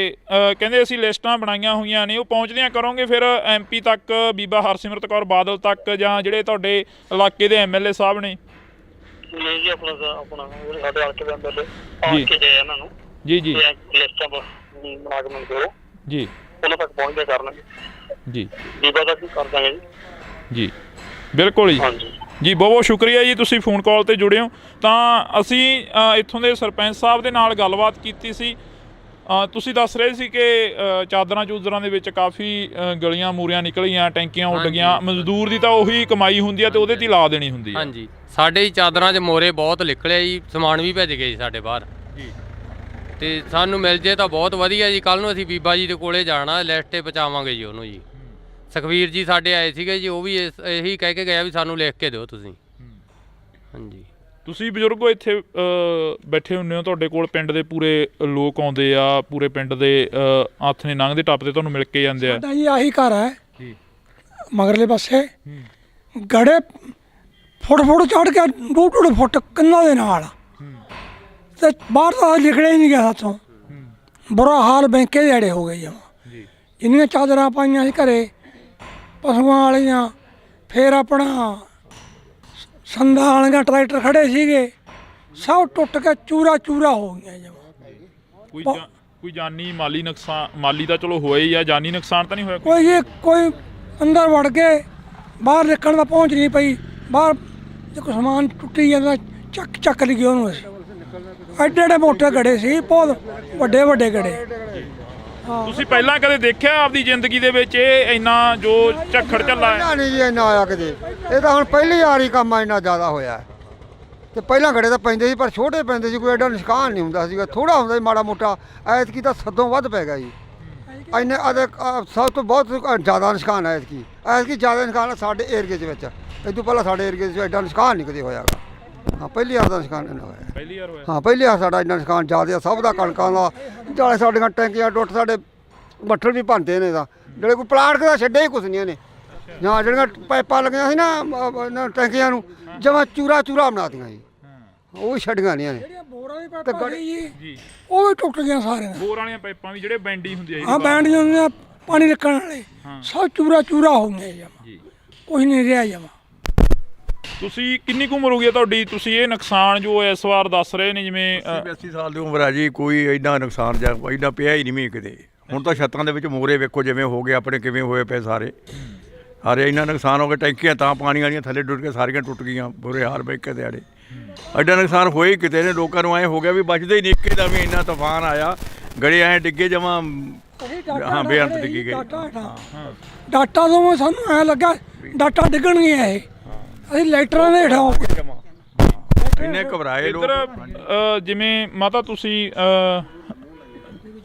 ਕਹਿੰਦੇ ਅਸੀਂ ਲਿਸਟਾਂ ਬਣਾਈਆਂ ਹੋਈਆਂ ਨੇ, ਉਹ ਪਹੁੰਚਦਿਆਂ ਕਰੋਗੇ ਫਿਰ MP ਤੱਕ, ਬੀਬਾ ਹਰਸਿਮਰਤ ਕੌਰ ਬਾਦਲ ਤੱਕ, ਜਾਂ ਜਿਹੜੇ ਤੁਹਾਡੇ ਇਲਾਕੇ ਦੇ MLA ਸਾਹਿਬ ਨੇ? ਨਹੀਂ ਜੀ ਆਪਣਾ ਜਿਹੜੇ ਸਾਡੇ ਹਲਕੇ ਦੇ MLA ਆ ਕੇ ਗਏ ਇਹਨਾਂ ਨੂੰ ਜੀ ਜੀ ਲਿਸਟਾਂ ਬਣਾ ਕੇ ਮੈਨੂੰ ਦਿਓ ਜੀ, ਉਹਨਾਂ ਤੱਕ ਪਹੁੰਚਦੇ ਕਰਨਗੇ ਜੀ। ਬੀਬਾ ਦਾ ਕੀ ਕਰ ਦਾਂਗੇ ਜੀ। ਜੀ ਬਿਲਕੁਲ ਜੀ। ਜੀ ਬਹੁਤ ਬਹੁਤ ਸ਼ੁਕਰੀਆ ਜੀ, ਤੁਸੀਂ ਫੋਨ ਕਾਲ ਤੇ ਜੁੜੇ ਹੋ। ਤਾਂ ਅਸੀਂ ਇੱਥੋਂ ਦੇ ਸਰਪੰਚ ਸਾਹਿਬ ਦੇ ਨਾਲ ਗੱਲਬਾਤ ਕੀਤੀ ਸੀ। ਤੁਸੀਂ ਦੱਸ ਰਹੇ ਸੀ ਕਿ ਚਾਦਰਾਂ ਚੂਦਰਾਂ ਦੇ ਵਿੱਚ ਕਾਫੀ ਗਲੀਆਂ ਮੂਰੀਆਂ ਨਿਕਲੀਆਂ, ਟੈਂਕੀਆਂ ਉੱਡ ਗਈਆਂ। ਮਜ਼ਦੂਰ ਦੀ ਤਾਂ ਉਹੀ ਕਮਾਈ ਹੁੰਦੀ ਆ ਤੇ ਉਹਦੇ 'ਤੇ ਲਾ ਦੇਣੀ ਹੁੰਦੀ ਆ। ਹਾਂਜੀ ਸਾਡੇ ਚਾਦਰਾਂ 'ਚ ਮੋਰੇ ਬਹੁਤ ਨਿਕਲਿਆ ਜੀ, ਸਮਾਨ ਵੀ ਭੱਜ ਗਏ ਜੀ ਸਾਡੇ ਬਾਹਰ ਜੀ। ਤੇ ਸਾਨੂੰ ਮਿਲ ਜੇ ਤਾਂ ਬਹੁਤ ਵਧੀਆ ਜੀ। ਕੱਲ ਨੂੰ ਅਸੀਂ ਬੀਬਾ ਜੀ ਦੇ ਕੋਲੇ ਜਾਣਾ, ਲਿਸਟ 'ਤੇ ਪਹੁੰਚਾਵਾਂਗੇ ਜੀ ਉਹਨੂੰ ਜੀ। ਸੁਖਵੀਰ ਜੀ ਸਾਡੇ ਆਏ ਸੀਗੇ ਜੀ, ਉਹ ਵੀ ਇਹੀ ਕਹਿ ਕੇ ਗਿਆ ਵੀ ਸਾਨੂੰ ਲਿਖ ਕੇ ਦਿਓ ਤੁਸੀਂ। ਹਾਂਜੀ ਤੁਸੀਂ ਬਜ਼ੁਰਗੋ ਇੱਥੇ ਬੈਠੇ ਹੁੰਦੇ ਹੋ, ਤੁਹਾਡੇ ਕੋਲ ਪਿੰਡ ਦੇ ਪੂਰੇ ਲੋਕ ਆਉਂਦੇ ਆ, ਪੂਰੇ ਪਿੰਡ ਦੇ ਹੱਥ ਨੇ ਲੰਘਦੇ ਟੱਪਦੇ ਤੁਹਾਨੂੰ ਮਿਲ ਕੇ ਜਾਂਦੇ ਆ। ਸਾਡਾ ਜੀ ਆਹੀ ਘਰ ਹੈ ਜੀ। ਮਗਰਲੇ ਪਾਸੇ ਗੜੇ ਫੁੱਟ ਚੜ ਕੇ 2-2 ਫੁੱਟ ਕੰਨਾਂ ਦੇ ਨਾਲ ਤੇ ਬਾਹਰ ਤਾਂ ਲਿਖੜਿਆ ਹੀ ਨਹੀਂ ਗਿਆ ਸਾਥੋਂ। ਬੁਰਾ ਹਾਲ ਬੈਂਕੇ ਦੇ ਅੜੇ ਹੋ ਗਏ ਜਮਾਂ। ਜਿੰਨੀਆਂ ਚਾਦਰਾਂ ਪਾਈਆਂ ਸੀ ਘਰੇ ਪਸ਼ੂਆਂ ਵਾਲੀਆਂ, ਫਿਰ ਆਪਣਾ ਸੰਦਾਂ ਵਾਲੀਆਂ ਟਰੈਕਟਰ ਖੜੇ ਸੀਗੇ, ਸਭ ਟੁੱਟ ਕੇ ਚੂਰਾ ਚੂਰਾ ਹੋ ਗਈਆਂ ਜਮਾਂ। ਕੋਈ ਜਾਨੀ ਮਾਲੀ ਨੁਕਸਾਨ? ਮਾਲੀ ਤਾਂ ਚਲੋ ਹੋਇਆ ਹੀ ਆ, ਜਾਨੀ ਨੁਕਸਾਨ ਤਾਂ ਨਹੀਂ ਹੋਇਆ ਕੋਈ ਅੰਦਰ ਵੜ ਕੇ ਬਾਹਰ ਨਿਕਲਣ ਦਾ ਪਹੁੰਚ ਨਹੀਂ ਪਈ। ਬਾਹਰ ਜੇ ਕੋਈ ਸਮਾਨ ਟੁੱਟੀ ਜਾਂਦਾ ਚੱਕ ਲਈਏ ਉਹਨੂੰ। ਅਸੀਂ ਐਡੇ ਮੋਟੇ ਗੜੇ ਸੀ, ਬਹੁਤ ਵੱਡੇ ਗੜੇ। ਤੁਸੀਂ ਪਹਿਲਾਂ ਕਦੇ ਦੇਖਿਆ ਆਪਦੀ ਜ਼ਿੰਦਗੀ ਦੇ ਵਿੱਚ ਇਹ ਇੰਨਾ ਜੋ ਝੱਖੜ ਝੱਲਾ ਹੈ? ਨਹੀਂ ਜੀ ਇੰਨਾ ਆਇਆ ਕਦੇ, ਇਹ ਤਾਂ ਹੁਣ ਪਹਿਲੀ ਵਾਰੀ ਕੰਮ ਇੰਨਾ ਜ਼ਿਆਦਾ ਹੋਇਆ ਤੇ ਪਹਿਲਾਂ ਗੜੇ ਤਾਂ ਪੈਂਦੇ ਸੀ ਪਰ ਛੋਟੇ ਪੈਂਦੇ ਸੀ, ਕੋਈ ਐਡਾ ਨੁਕਸਾਨ ਨਹੀਂ ਹੁੰਦਾ ਸੀਗਾ, ਥੋੜਾ ਹੁੰਦਾ ਸੀ ਮਾੜਾ ਮੋਟਾ। ਐਤਕੀ ਤਾਂ ਸਦੋਂ ਵੱਧ ਪੈ ਗਿਆ ਜੀ। ਇੰਨੇ ਸਭ ਤੋਂ ਬਹੁਤ ਜ਼ਿਆਦਾ ਨੁਕਸਾਨ ਹੈ ਐਤਕੀ ਜ਼ਿਆਦਾ ਨੁਕਸਾਨ ਸਾਡੇ ਏਰੀਏ ਦੇ ਵਿੱਚ। ਇਹ ਤੋਂ ਪਹਿਲਾਂ ਸਾਡੇ ਏਰੀਏ 'ਚ ਐਡਾ ਨੁਕਸਾਨ ਨਹੀਂ ਕਦੇ ਹੋਇਆਗਾ। ਹਾਂ ਪਹਿਲੀ ਵਾਰ ਦਾ ਨੁਕਸਾਨ ਇੰਨਾ ਹੋਇਆ। ਪਹਿਲੀ ਵਾਰ ਹੋਇਆ? ਹਾਂ ਪਹਿਲੀ ਵਾਰ ਸਾਡਾ ਇੰਨਾ ਨੁਕਸਾਨ ਜ਼ਿਆਦਾ ਸਭ ਦਾ, ਕਣਕਾਂ ਦਾ, ਜਾਲੇ ਸਾਡੀਆਂ ਟੈਂਕੀਆਂ ਟੁੱਟ, ਸਾਡੇ ਬੱਠਲ ਵੀ ਭੰਨਦੇ ਨੇ ਤਾਂ, ਜਿਹੜੇ ਕੋਈ ਪਲਾਟ ਦਾ ਛੱਡੇ ਹੀ ਕੁਛ ਨਹੀਂ ਨੇ। ਜਾਂ ਜਿਹੜੀਆਂ ਪਾਈਪਾਂ ਲੱਗੀਆਂ ਸੀ ਨਾ ਟੈਂਕੀਆਂ ਨੂੰ, ਜਮਾਂ ਚੂਰਾ ਬਣਾਤੀਆਂ ਜੀ, ਉਹ ਵੀ ਛੱਡੀਆਂ ਨਹੀਂ ਨੇ। ਜੀ ਉਹ ਵੀ ਟੁੱਟ ਗਈਆਂ ਸਾਰੀਆਂ। ਬੋਰ ਵਾਲੀਆਂ ਪਾਈਪਾਂ ਵੀ ਜਿਹੜੇ ਬੈਂਡੀ ਹੁੰਦੀ ਆ? ਹਾਂ ਬੈਂਡੀਆਂ ਹੁੰਦੀਆਂ, ਪਾਣੀ ਨਿਕਲਣ ਵਾਲੇ, ਸਭ ਚੂਰਾ ਹੋ ਗਏ ਜਮਾਂ, ਕੁਛ ਨਹੀਂ ਰਿਹਾ ਜਮਾਂ। ਤੁਸੀਂ ਕਿੰਨੀ ਕੁ ਉਮਰ ਹੋ ਗਈ ਤੁਹਾਡੀ? ਤੁਸੀਂ ਇਹ ਨੁਕਸਾਨ ਜੋ ਇਸ ਵਾਰ ਦੱਸ ਰਹੇ ਨੇ, ਜਿਵੇਂ 80 ਸਾਲ ਦੀ ਉਮਰ ਹੈ ਜੀ, ਕੋਈ ਐਡਾ ਨੁਕਸਾਨ ਜਾਂ ਐਡਾ ਪਿਆ ਹੀ ਨਹੀਂ ਕਿਤੇ। ਹੁਣ ਤਾਂ ਛੱਤਾਂ ਦੇ ਵਿੱਚ ਮੋਰੇ ਵੇਖੋ ਜਿਵੇਂ ਹੋ ਗਏ ਆਪਣੇ, ਕਿਵੇਂ ਹੋਏ ਪਏ ਸਾਰੇ ਇੰਨਾ ਨੁਕਸਾਨ ਹੋ ਗਿਆ। ਟੈਂਕੀਆਂ ਤਾਂ ਪਾਣੀ ਵਾਲੀਆਂ ਥੱਲੇ ਡੁੱਟ ਕੇ ਸਾਰੀਆਂ ਟੁੱਟ ਗਈਆਂ, ਬੁਰੇ ਹਾਲ ਬੈਂਕੇ ਦੇ ਆੜੇ। ਐਡਾ ਨੁਕਸਾਨ ਹੋਇਆ ਹੀ ਕਿਤੇ ਨੇ, ਲੋਕਾਂ ਨੂੰ ਐਂ ਹੋ ਗਿਆ ਵੀ ਬਚਦੇ ਹੀ ਨਹੀਂ। ਇੱਕੇ ਦਾ ਵੀ ਇੰਨਾ ਤੂਫਾਨ ਆਇਆ, ਗੜੇ ਐਂ ਡਿੱਗੇ ਜਮਾਂ, ਹਾਂ ਬੇਅੰਤ ਡਿੱਗੀ ਗਏ। ਡਾਟਾ ਤੋਂ ਸਾਨੂੰ ਐਂ ਲੱਗਾ ਡਾਟਾ ਡਿੱਗਣਗੀਆਂ ਇਹ, ਅਸੀਂ ਲਾਈਟਰਾਂ ਦੇ ਹੇਠਾਂ ਹੋ ਗਏ। ਇੰਨੇ ਘਬਰਾਏ ਲੋਕ। ਇੱਧਰ ਜਿਵੇਂ ਮਾਤਾ ਤੁਸੀਂ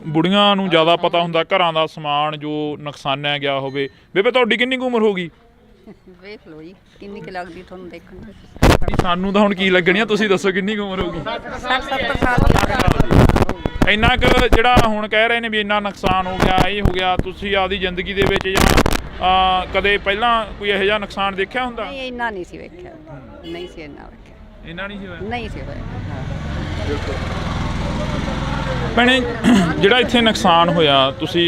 ਬੁੜੀਆਂ ਨੂੰ ਜ਼ਿਆਦਾ ਪਤਾ ਹੁੰਦਾ ਘਰਾਂ ਦਾ ਸਮਾਨ ਜੋ ਨੁਕਸਾਨਿਆ ਗਿਆ ਹੋਵੇ। ਬੇਬੇ ਤੁਹਾਡੀ ਕਿੰਨੀ ਕੁ ਉਮਰ ਹੋ ਗਈ? ਵੇਖ ਲਓ ਜੀ ਕਿੰਨੀ ਕੁ ਲੱਗਦੀ ਤੁਹਾਨੂੰ ਦੇਖਣ ਨੂੰ। ਸਾਨੂੰ ਤਾਂ ਹੁਣ ਕੀ ਲੱਗਣੀ ਆ, ਤੁਸੀਂ ਦੱਸੋ ਕਿੰਨੀ ਕੁ ਉਮਰ ਹੋ ਗਈ? 60-70 ਸਾਲ। ਇੰਨਾ ਕੁ ਜਿਹੜਾ ਹੁਣ ਕਹਿ ਰਹੇ ਨੇ ਵੀ ਇੰਨਾ ਨੁਕਸਾਨ ਹੋ ਗਿਆ, ਇਹ ਹੋ ਗਿਆ, ਤੁਸੀਂ ਆਪਦੀ ਜ਼ਿੰਦਗੀ ਦੇ ਵਿੱਚ ਜਾਂ ਕਦੇ ਪਹਿਲਾਂ ਕੋਈ ਇਹੋ ਜਿਹਾ ਨੁਕਸਾਨ ਦੇਖਿਆ ਹੁੰਦਾ? ਨਹੀਂ ਇੰਨਾ ਨਹੀਂ ਸੀ ਵੇਖਿਆ, ਨਹੀਂ ਸੀ ਇੰਨਾ ਵੇਖਿਆ, ਇੰਨਾ ਨਹੀਂ ਸੀ ਹੋਇਆ? ਨਹੀਂ ਸੀ ਹੋਇਆ। ਭੈਣੇ ਜਿਹੜਾ ਇੱਥੇ ਨੁਕਸਾਨ ਹੋਇਆ ਤੁਸੀਂ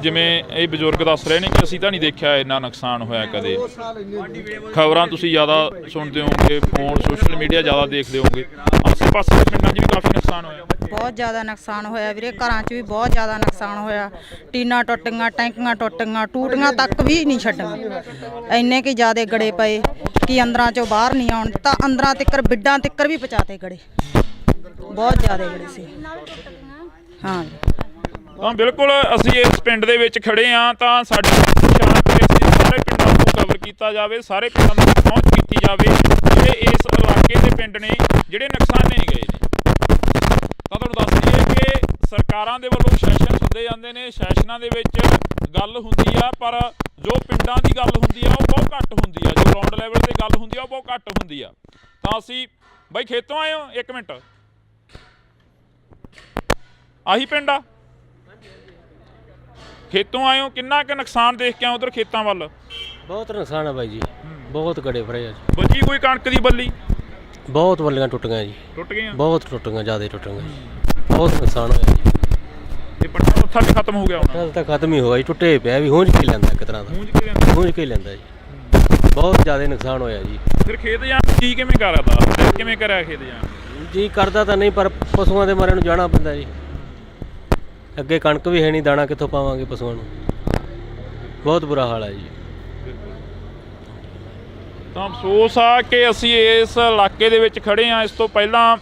ਜਿਵੇਂ ਇਹ ਬਜ਼ੁਰਗ ਦੱਸ ਰਹੇ ਨੇ ਕਿ ਅਸੀਂ ਤਾਂ ਨਹੀਂ ਦੇਖਿਆ ਇੰਨਾ ਨੁਕਸਾਨ ਹੋਇਆ ਕਦੇ। ਖਬਰਾਂ ਤੁਸੀਂ ਜ਼ਿਆਦਾ ਸੁਣਦੇ ਹੋਵੋਗੇ, ਫੋਨ ਸੋਸ਼ਲ ਮੀਡੀਆ ਜ਼ਿਆਦਾ ਦੇਖਦੇ ਹੋਵੋਗੇ। ਆਸੇ ਪਾਸੇ ਦੇ ਪਿੰਡਾਂ 'ਚ ਵੀ ਕਾਫੀ ਨੁਕਸਾਨ ਹੋਇਆ। ਬਹੁਤ ਜ਼ਿਆਦਾ ਨੁਕਸਾਨ ਹੋਇਆ ਵੀਰੇ, ਘਰਾਂ 'ਚ ਵੀ ਬਹੁਤ ਜ਼ਿਆਦਾ ਨੁਕਸਾਨ ਹੋਇਆ। ਟੀਨਾਂ ਟੁੱਟ ਗਈਆਂ, ਟੈਂਕੀਆਂ ਟੁੱਟ ਗਈਆਂ, ਟੂਟੀਆਂ ਤੱਕ ਵੀ ਨਹੀਂ ਛੱਡੀਆਂ। ਇੰਨੇ ਕਿ ਜ਼ਿਆਦਾ ਗੜੇ ਪਏ ਕਿ ਅੰਦਰਾਂ 'ਚੋਂ ਬਾਹਰ ਨਹੀਂ ਆਉਣ ਦਿੱਤਾ। ਅੰਦਰਾਂ ਤਿੱਕਰ ਬਿੱਡਾਂ ਤਿੱਕਰ ਵੀ ਪਹੁੰਚਾਤੇ ਗੜੇ, ਬਹੁਤ ਜ਼ਿਆਦਾ ਗੜੇ ਸੀ। ਹਾਂ ਤਾਂ ਬਿਲਕੁਲ ਅਸੀਂ ਇਸ ਪਿੰਡ ਦੇ ਵਿੱਚ ਖੜੇ ਹਾਂ ਤਾਂ ਸਾਡੇ ਸਾਰੇ ਪਿੰਡਾਂ ਨੂੰ ਕਵਰ ਕੀਤਾ ਜਾਵੇ, ਸਾਰੇ ਪਿੰਡਾਂ ਤੱਕ ਪਹੁੰਚ ਕੀਤੀ ਜਾਵੇ ਜਿਹੜੇ ਇਸ ਇਲਾਕੇ ਦੇ ਪਿੰਡ ਨੇ ਜਿਹੜੇ ਨੁਕਸਾਨੇ ਗਏ ਨੇ। ਤਾਂ ਤੁਹਾਨੂੰ ਦੱਸ ਦਈਏ ਕਿ ਸਰਕਾਰਾਂ ਦੇ ਵੱਲੋਂ ਸੈਸ਼ਨ ਹੁੰਦੇ ਜਾਂਦੇ ਨੇ, ਸੈਸ਼ਨਾਂ ਦੇ ਵਿੱਚ ਗੱਲ ਹੁੰਦੀ ਆ, ਪਰ ਜੋ ਪਿੰਡਾਂ ਦੀ ਗੱਲ ਹੁੰਦੀ ਆ ਉਹ ਬਹੁਤ ਘੱਟ ਹੁੰਦੀ ਆ, ਜੋ ਗਰਾਊਂਡ ਲੈਵਲ ਤੇ ਗੱਲ ਹੁੰਦੀ ਆ ਉਹ ਬਹੁਤ ਘੱਟ ਹੁੰਦੀ ਆ। ਤਾਂ ਅਸੀਂ ਬਾਈ ਖੇਤੋਂ ਆਏ ਹੋ? ਇੱਕ ਮਿੰਟ, ਆਹੀ ਪਿੰਡ ਆ? ਖੇਤੋਂ ਆਏ ਹੋ, ਕਿੰਨਾ ਕੁ ਨੁਕਸਾਨ ਦੇਖ ਕੇ ਆਏ ਉਧਰ ਖੇਤਾਂ ਵੱਲ? ਬਹੁਤ ਨੁਕਸਾਨ ਹੈ ਬਾਈ ਜੀ, ਬਹੁਤ ਗੜੇ ਫੜੇ ਆ ਜੀ। ਬਚੀ ਕੋਈ ਕਣਕ ਦੀ ਬੱਲੀ? ਬਹੁਤ ਬੱਲੀਆਂ ਟੁੱਟ ਗਈਆਂ ਜੀ, ਟੁੱਟ ਗਈਆਂ, ਬਹੁਤ ਟੁੱਟ ਗਈਆਂ, ਜ਼ਿਆਦਾ ਟੁੱਟ ਗਈਆਂ, ਬਹੁਤ ਨੁਕਸਾਨ ਹੋਇਆ ਜੀ। ਇਹ ਪੱਟਾ ਉੱਥਾ ਵੀ ਖਤਮ ਹੋ ਗਿਆ ਹੁਣ? ਤਾਂ ਖਤਮ ਹੀ ਹੋਇਆ ਜੀ, ਟੁੱਟੇ ਪਿਆ ਵੀ ਹੂੰਝ ਕੇ ਲੈਂਦਾ ਇੱਕ ਤਰ੍ਹਾਂ ਦਾ, ਹੂੰਝ ਕੇ ਲੈਂਦਾ ਜੀ। ਬਹੁਤ ਜ਼ਿਆਦਾ ਨੁਕਸਾਨ ਹੋਇਆ ਜੀ। ਫਿਰ ਖੇਤ ਜਾਣ ਜੀ ਕਿਵੇਂ ਕਰਦਾ, ਕਿਵੇਂ ਕਰਿਆ ਖੇਤ ਜਾਣ? ਜੀ ਕਰਦਾ ਤਾਂ ਨਹੀਂ, ਪਰ ਪਸ਼ੂਆਂ ਦੇ ਮਾਰੇ ਨੂੰ ਜਾਣਾ ਪੈਂਦਾ ਜੀ। ਅੱਗੇ ਕਣਕ ਵੀ ਹੈ ਨਹੀਂ, ਦਾਣਾ ਕਿੱਥੋਂ ਪਾਵਾਂਗੇ ਪਸ਼ੂਆਂ ਨੂੰ, ਬਹੁਤ ਬੁਰਾ ਹਾਲ ਹੈ ਜੀ। ਤਾਂ ਅਫਸੋਸ ਆ ਕਿ ਅਸੀਂ ਇਸ ਇਲਾਕੇ ਦੇ ਵਿੱਚ ਖੜੇ ਹਾਂ। ਇਸ ਤੋਂ ਪਹਿਲਾਂ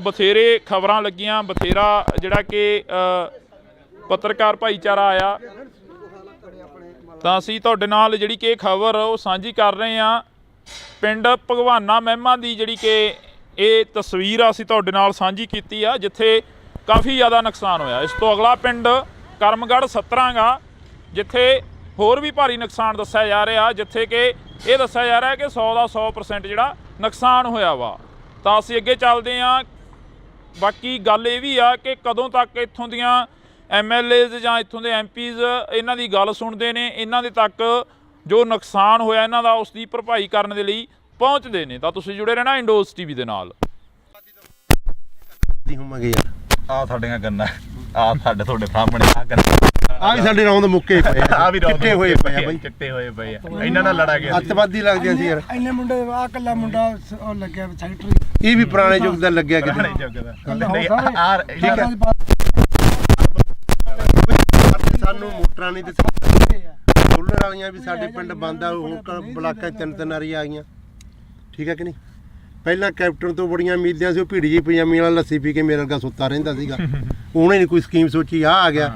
ਬਥੇਰੇ ਖਬਰਾਂ ਲੱਗੀਆਂ, ਬਥੇਰਾ ਜਿਹੜਾ ਕਿ ਪੱਤਰਕਾਰ ਭਾਈਚਾਰਾ ਆਇਆ, ਤਾਂ ਅਸੀਂ ਤੁਹਾਡੇ ਨਾਲ ਜਿਹੜੀ ਕਿ ਖਬਰ ਉਹ ਸਾਂਝੀ ਕਰ ਰਹੇ ਹਾਂ। ਪਿੰਡ ਭਗਵਾਨਾ ਮਹਿਮਾ ਦੀ ਜਿਹੜੀ ਕਿ ਇਹ ਤਸਵੀਰ ਅਸੀਂ ਤੁਹਾਡੇ ਨਾਲ ਸਾਂਝੀ ਕੀਤੀ ਆ, ਜਿੱਥੇ ਕਾਫੀ ਜ਼ਿਆਦਾ ਨੁਕਸਾਨ ਹੋਇਆ। ਇਸ ਤੋਂ ਅਗਲਾ ਪਿੰਡ ਕਰਮਗੜ੍ਹ ਸਤਰਾਂਗਾ, ਜਿੱਥੇ ਹੋਰ ਵੀ ਭਾਰੀ ਨੁਕਸਾਨ ਦੱਸਿਆ ਜਾ ਰਿਹਾ, ਜਿੱਥੇ ਕਿ ਇਹ ਦੱਸਿਆ ਜਾ ਰਿਹਾ ਕਿ 100 ਦਾ 100% ਜਿਹੜਾ ਨੁਕਸਾਨ ਹੋਇਆ ਵਾ। ਤਾਂ ਅਸੀਂ ਅੱਗੇ ਚੱਲਦੇ ਹਾਂ। ਬਾਕੀ ਗੱਲ ਇਹ ਵੀ ਆ ਕਿ ਕਦੋਂ ਤੱਕ ਇੱਥੋਂ ਦੀਆਂ MLAs ਜਾਂ ਇੱਥੋਂ ਦੇ MPs ਇਹਨਾਂ ਦੀ ਗੱਲ ਸੁਣਦੇ ਨੇ, ਇਹਨਾਂ ਦੇ ਤੱਕ ਜੋ ਨੁਕਸਾਨ ਹੋਇਆ ਇਹਨਾਂ ਦਾ ਉਸ ਦੀ ਭਰਪਾਈ ਕਰਨ ਦੇ ਲਈ ਪਹੁੰਚਦੇ ਨੇ। ਤਾਂ ਤੁਸੀਂ ਜੁੜੇ ਰਹਿਣਾ ਇੰਡੋਜ਼ TV ਦੇ ਨਾਲ। ਆ ਸਾਡੀਆਂ ਗੰਨਾਂ, ਆ ਸਾਡੇ ਤੁਹਾਡੇ ਸਾਹਮਣੇ ਆ ਗੰਨਾਂ, ਆ ਵੀ ਸਾਡੇ ਰੌਂਦ ਮੁੱਕੇ ਪਏ ਆ ਵੀ ਚਿੱਟੇ ਹੋਏ ਪਏ ਆ ਬਾਈ, ਚਿੱਟੇ ਹੋਏ ਪਏ ਆ। ਇਹਨਾਂ ਨਾਲ ਲੜਾ ਗਿਆ ਅੱਤਵਾਦੀ ਲੱਗਦੇ ਸੀ ਯਾਰ। ਇੰਨੇ ਮੁੰਡੇ ਆ ਕੱਲਾ ਮੁੰਡਾ ਉਹ ਲੱਗਿਆ ਸੈਕਟਰੀ, ਇਹ ਵੀ ਪੁਰਾਣੇ ਯੁੱਗ ਦਾ ਲੱਗਿਆ ਕਿਤੇ। ਸਾਨੂੰ ਮੋਟਰਾਂ ਨਹੀਂ ਦਿੱਤੀ, ਸੋਲਰ ਵਾਲੀਆਂ ਵੀ ਸਾਡੇ ਪਿੰਡ ਬੰਦ ਆ, ਹੁਣ ਬਲਾਕਾਂ 3 ਵਾਰੀ ਆ ਗਈਆਂ। ਠੀਕ ਹੈ ਕਿ ਨਹੀਂ? ਪਹਿਲਾਂ ਕੈਪਟਨ ਤੋਂ ਬੜੀਆਂ ਉਮੀਦਾਂ ਸੀ, ਉਹ ਭੀੜੀ ਜਿਹੀ ਪਜਾਮੀ ਵਾਲਾ ਲੱਸੀ ਪੀ ਕੇ ਮੇਰੇ ਵਰਗਾ ਸੁੱਤਾ ਰਹਿੰਦਾ ਸੀਗਾ। ਉਹਨੇ ਨਹੀਂ ਕੋਈ ਸਕੀਮ ਸੋਚੀ, ਆ ਗਿਆ।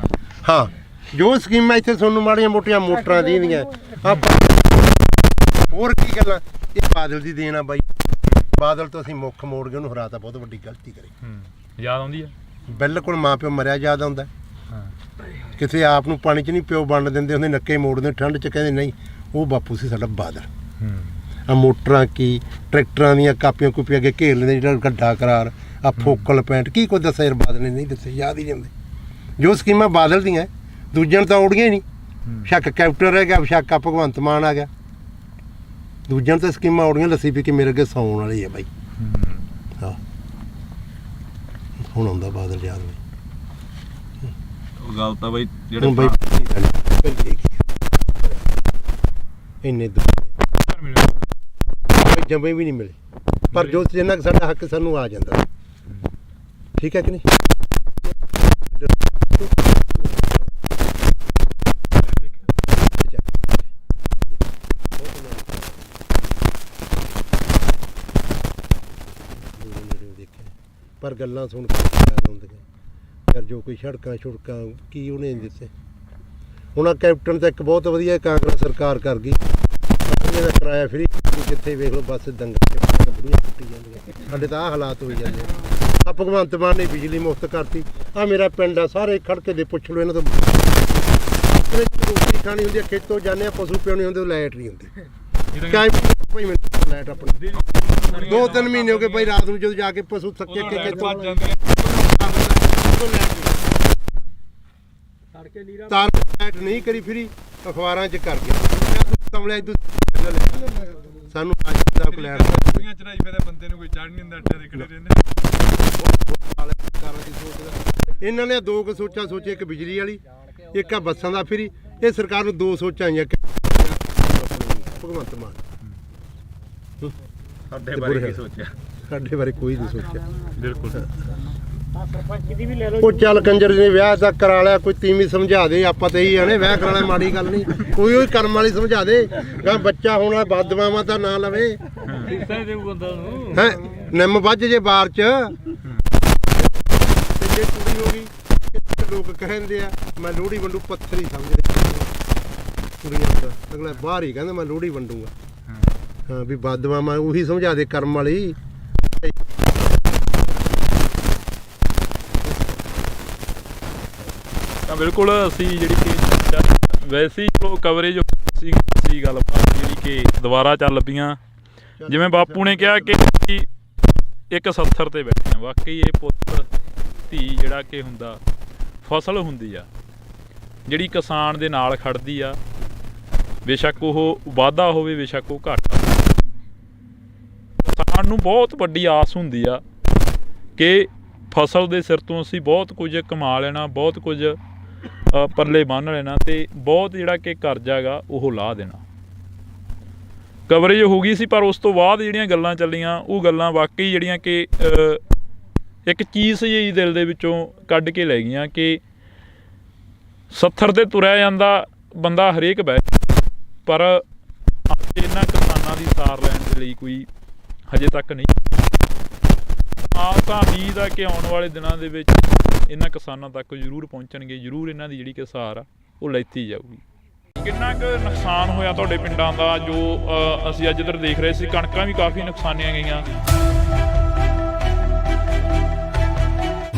ਹਾਂ, ਜੋ ਸਕੀਮਾਂ ਇੱਥੇ ਤੁਹਾਨੂੰ ਮਾੜੀਆਂ ਮੋਟੀਆਂ ਮੋਟਰਾਂ ਦੀਆਂ ਆਪਾਂ ਹੋਰ ਕੀ ਗੱਲਾਂ, ਇਹ ਬਾਦਲ ਦੀ ਦੇਣ ਆ ਬਾਈ। ਬਾਦਲ ਤੋਂ ਅਸੀਂ ਮੁੱਖ ਮੋੜ ਕੇ ਉਹਨੂੰ ਹਰਾਤਾ, ਬਹੁਤ ਵੱਡੀ ਗਲਤੀ ਕਰੀ। ਯਾਦ ਆਉਂਦੀ ਆ? ਬਿਲਕੁਲ ਮਾਂ ਪਿਓ ਮਰਿਆ ਯਾਦ ਆਉਂਦਾ। ਕਿਸੇ ਆਪ ਨੂੰ ਪਾਣੀ 'ਚ ਨਹੀਂ ਪਿਓ ਵੰਡ ਦਿੰਦੇ ਹੁੰਦੇ, ਨੱਕੇ ਮੋੜਦੇ ਠੰਡ 'ਚ, ਕਹਿੰਦੇ ਨਹੀਂ ਉਹ ਬਾਪੂ ਸੀ ਸਾਡਾ ਬਾਦਲ। ਆ ਮੋਟਰਾਂ ਕੀ ਟਰੈਕਟਰਾਂ ਦੀਆਂ ਕਾਪੀਆਂ ਕੁਪੀਆਂ ਅੱਗੇ ਘੇਰ ਲੈਂਦੇ, ਜਿਹੜਾ ਗੱਡਾ ਕਰਾਰ, ਆ ਫੋਕਲ ਪੈਂਟ, ਕੀ ਕੁਝ ਦੱਸਿਆ ਯਾਰ ਬਾਦਲ ਨੇ ਨਹੀਂ ਦੱਸਿਆ, ਯਾਦ ਹੀ ਨਹੀਂ ਆਉਂਦੇ। ਜੋ ਸਕੀਮਾਂ ਬਾਦਲ ਦੀਆਂ ਦੂਜਿਆਂ ਨੂੰ ਤਾਂ ਉੜੀਆਂ ਹੀ ਨਹੀਂ। ਸ਼ੱਕ ਕੈਪਟਨ ਰਹਿ ਗਿਆ, ਸ਼ੱਕ ਆ ਭਗਵੰਤ ਮਾਨ ਆ ਗਿਆ, ਦੂਜਿਆਂ ਨੂੰ ਤਾਂ ਸਕੀਮਾਂ ਉੜੀਆਂ। ਲੱਸੀ ਪੀ ਕੇ ਮੇਰੇ ਅੱਗੇ ਸੌਣ ਵਾਲੀ ਆ ਬਾਈ। ਹਾਂ, ਹੁਣ ਆਉਂਦਾ ਬਾਦਲ ਯਾਦ ਬਾਈ। ਉਹ ਗੱਲ ਤਾਂ ਬਾਈ ਜਿਹੜੇ ਬਾਈ ਇੰਨੇ ਜੰਮੇ ਵੀ ਨਹੀਂ ਮਿਲੇ, ਪਰ ਜੋ ਜਿੰਨਾ ਸਾਡਾ ਹੱਕ ਸਾਨੂੰ ਆ ਜਾਂਦਾ। ਠੀਕ ਹੈ ਕਿ ਨਹੀਂ? ਪਰ ਗੱਲਾਂ ਸੁਣ ਕੇ ਯਾਦ ਆਉਂਦੀਆਂ ਯਾਰ, ਜੋ ਕੋਈ ਸੜਕਾਂ ਛੁੜਕਾਂ ਕੀ ਉਹਨੇ ਨਹੀਂ ਦਿੱਤੇ। ਹੁਣ ਆ ਕੈਪਟਨ ਤਾਂ ਇੱਕ ਬਹੁਤ ਵਧੀਆ ਕਾਂਗਰਸ ਸਰਕਾਰ ਕਰ ਗਈ, ਦਾ ਕਿਰਾਇਆ ਫਰੀ, ਜਿੱਥੇ ਵੇਖ ਲਓ ਬੱਸ ਦੰਗਾ ਬੁੜੀਆਂ ਟੁੱਟੀ ਜਾਂਦੀਆਂ। ਸਾਡੇ ਤਾਂ ਆਹ ਹਾਲਾਤ ਹੋਈ ਜਾਂਦੇ ਆ। ਭਗਵੰਤ ਮਾਨ ਨੇ ਬਿਜਲੀ ਮੁਫਤ ਕਰਤੀ। ਆ ਮੇਰਾ ਪਿੰਡ ਆ, ਸਾਰੇ ਖੜਕੇ ਦੇ ਪੁੱਛ ਲਓ ਇਹਨਾਂ ਤੋਂ। ਰੋਟੀ ਖਾਣੀ ਹੁੰਦੀ ਆ, ਖੇਤੋਂ ਜਾਂਦੇ ਆ, ਪਸ਼ੂ ਪਿਉਣੇ ਹੁੰਦੇ, ਲਾਈਟ ਨਹੀਂ ਹੁੰਦੀ। ਭਾਈ ਮੈਨੂੰ ਲਾਈਟ ਆਪਣੀ 2-3 ਮਹੀਨੇ ਹੋ ਗਏ ਭਾਈ, ਰਾਤ ਨੂੰ ਜਦੋਂ ਜਾ ਕੇ ਪਸ਼ੂ ਥੱਕੇ ਕੇ ਤਾਰ ਲਾਈਟ ਨਹੀਂ ਕਰੀ ਫਰੀ, ਅਖਬਾਰਾਂ 'ਚ ਕਰ ਗਿਆ ਕਮਲਿਆ। ਸਾਨੂੰ ਅੱਜ ਦਾ ਲੈਟ ਚੜਾਈ ਫਿਰ ਬੰਦੇ ਨੂੰ ਕੋਈ ਚੜ ਨਹੀਂ ਹੁੰਦਾ, ਅੱਡੇ ਦੇ ਖੜੇ ਰਹਿੰਦੇ। ਸਰਕਾਰਾਂ ਦੀ ਸੋਚ ਦਾ ਇਹਨਾਂ ਨੇ ਦੋ ਕੁ ਸੋਚਾਂ ਸੋਚੀ, ਇੱਕ ਬਿਜਲੀ ਵਾਲੀ, ਇੱਕ ਆ ਬੱਸਾਂ ਦਾ ਫਰੀ। ਇਹ ਸਰਕਾਰ ਨੂੰ ਦੋ ਸੋਚਾਂ ਆਈਆਂ ਕਿ ਭਗਵੰਤ ਮਾਨ ਸਾਡੇ ਬਾਰੇ ਕੀ ਸੋਚਿਆ? ਸਾਡੇ ਬਾਰੇ ਕੋਈ ਨਹੀਂ ਸੋਚਿਆ। ਬਿਲਕੁਲ। ਉਹ ਚੱਲ ਕੰਜਰ ਨੇ ਵਿਆਹ ਤਾਂ ਕਰਾ ਲਿਆ, ਕੋਈ ਤੀਵੀਂ ਸਮਝਾ ਦੇ। ਆਪਾਂ ਤਾਂ ਇਹੀ ਆਣੇ ਵਿਆਹ ਕਰਾਣਾ ਮਾੜੀ ਗੱਲ ਨਹੀਂ, ਕੋਈ ਉਹ ਕਰਮ ਵਾਲੀ ਸਮਝਾ ਦੇ। ਗਾ ਬੱਚਾ ਹੋਣਾ ਬਦਦੁਆਵਾਂ ਤਾਂ ਨਾ ਲਵੇ ਹੈ। ਨਿੰਮ ਵੱਜ ਜੇ ਬਾਰ ਚ ਤੇ ਜੇ ਕੁੜੀ ਹੋ ਗਈ, ਲੋਕ ਕਹਿੰਦੇ ਆ ਮੈਂ ਲੋਹੜੀ ਵੰਡੂ, ਪੱਥਰ ਹੀ ਸਮਝਦੇ ਕੁੜੀਆਂ ਦਾ। ਅਗਲਾ ਬਾਹਰ ਹੀ ਕਹਿੰਦਾ ਮੈਂ ਲੋਹੜੀ ਵੰਡੂਗਾ। ਹਾਂ ਵੀ ਬਦਦੁਆਵਾਂ ਉਹੀ ਸਮਝਾ ਦੇ ਕਰਮ ਵਾਲੀ। ਤਾਂ ਬਿਲਕੁਲ ਅਸੀਂ ਜਿਹੜੀ ਕਿ ਵੈਸੇ ਹੀ ਚਲੋ ਕਵਰੇਜ ਸੀ ਗੱਲਬਾਤ ਜਿਹੜੀ ਕਿ ਦੁਬਾਰਾ ਚੱਲ ਪਈਆਂ। ਜਿਵੇਂ ਬਾਪੂ ਨੇ ਕਿਹਾ ਕਿ ਇੱਕ 70 ਤੇ ਬੈਠੇ ਆ। ਵਾਕਈ ਇਹ ਪੁੱਤ ਧੀ ਜਿਹੜਾ ਕਿ ਹੁੰਦਾ ਫਸਲ ਹੁੰਦੀ ਆ ਜਿਹੜੀ ਕਿਸਾਨ ਦੇ ਨਾਲ ਖੜਦੀ ਆ, ਬੇਸ਼ੱਕ ਉਹ ਵਾਧਾ ਹੋਵੇ ਬੇਸ਼ੱਕ ਉਹ ਘਾਟਾ। ਕਿਸਾਨ ਨੂੰ ਬਹੁਤ ਵੱਡੀ ਆਸ ਹੁੰਦੀ ਆ ਕਿ ਫਸਲ ਦੇ ਸਿਰ ਤੋਂ ਅਸੀਂ ਬਹੁਤ ਕੁਝ ਕਮਾ ਲੈਣਾ, ਬਹੁਤ ਕੁਝ ਪੱਲੇ ਬੰਨ੍ਹ ਲੈਣਾ ਤੇ ਬਹੁਤ ਜਿਹੜਾ ਕਿ ਕਰਜ਼ਾ ਗਾ ਉਹ ਲਾਹ ਦੇਣਾ। ਕਵਰੇਜ ਹੋ ਗਈ ਸੀ, ਪਰ ਉਸ ਤੋਂ ਬਾਅਦ ਜਿਹੜੀਆਂ ਗੱਲਾਂ ਚੱਲੀਆਂ ਉਹ ਗੱਲਾਂ ਵਾਕਈ ਜਿਹੜੀਆਂ ਕਿ ਇੱਕ ਚੀਜ਼ ਜਿਹੀ ਦਿਲ ਦੇ ਵਿੱਚੋਂ ਕੱਢ ਕੇ ਲੈ ਗਈਆਂ ਕਿ 70 ਤੇ ਤੁਰਿਆ ਜਾਂਦਾ ਬੰਦਾ ਹਰੇਕ ਬਹਿ, ਪਰ ਇਹਨਾਂ ਕਿਸਾਨਾਂ ਦੀ ਸਾਰ ਲੈਣ ਦੇ ਲਈ ਕੋਈ ਹਜੇ ਤੱਕ ਨਹੀਂ। ਆਪ ਤਾਂ ਉਮੀਦ ਆ ਕਿ ਆਉਣ ਵਾਲੇ ਦਿਨਾਂ ਦੇ ਵਿੱਚ ਇਹਨਾਂ ਕਿਸਾਨਾਂ ਤੱਕ ਜ਼ਰੂਰ ਪਹੁੰਚਣਗੇ, ਜ਼ਰੂਰ ਇਹਨਾਂ ਦੀ ਜਿਹੜੀ ਕਿ ਸਾਰ ਆ ਉਹ ਲੈਤੀ ਜਾਊਗੀ। ਕਿੰਨਾ ਕੁ ਨੁਕਸਾਨ ਹੋਇਆ ਤੁਹਾਡੇ ਪਿੰਡਾਂ ਦਾ? ਜੋ ਅਸੀਂ ਅੱਜ ਇੱਧਰ ਦੇਖ ਰਹੇ ਸੀ, ਕਣਕਾਂ ਵੀ ਕਾਫੀ ਨੁਕਸਾਨੀਆਂ ਗਈਆਂ।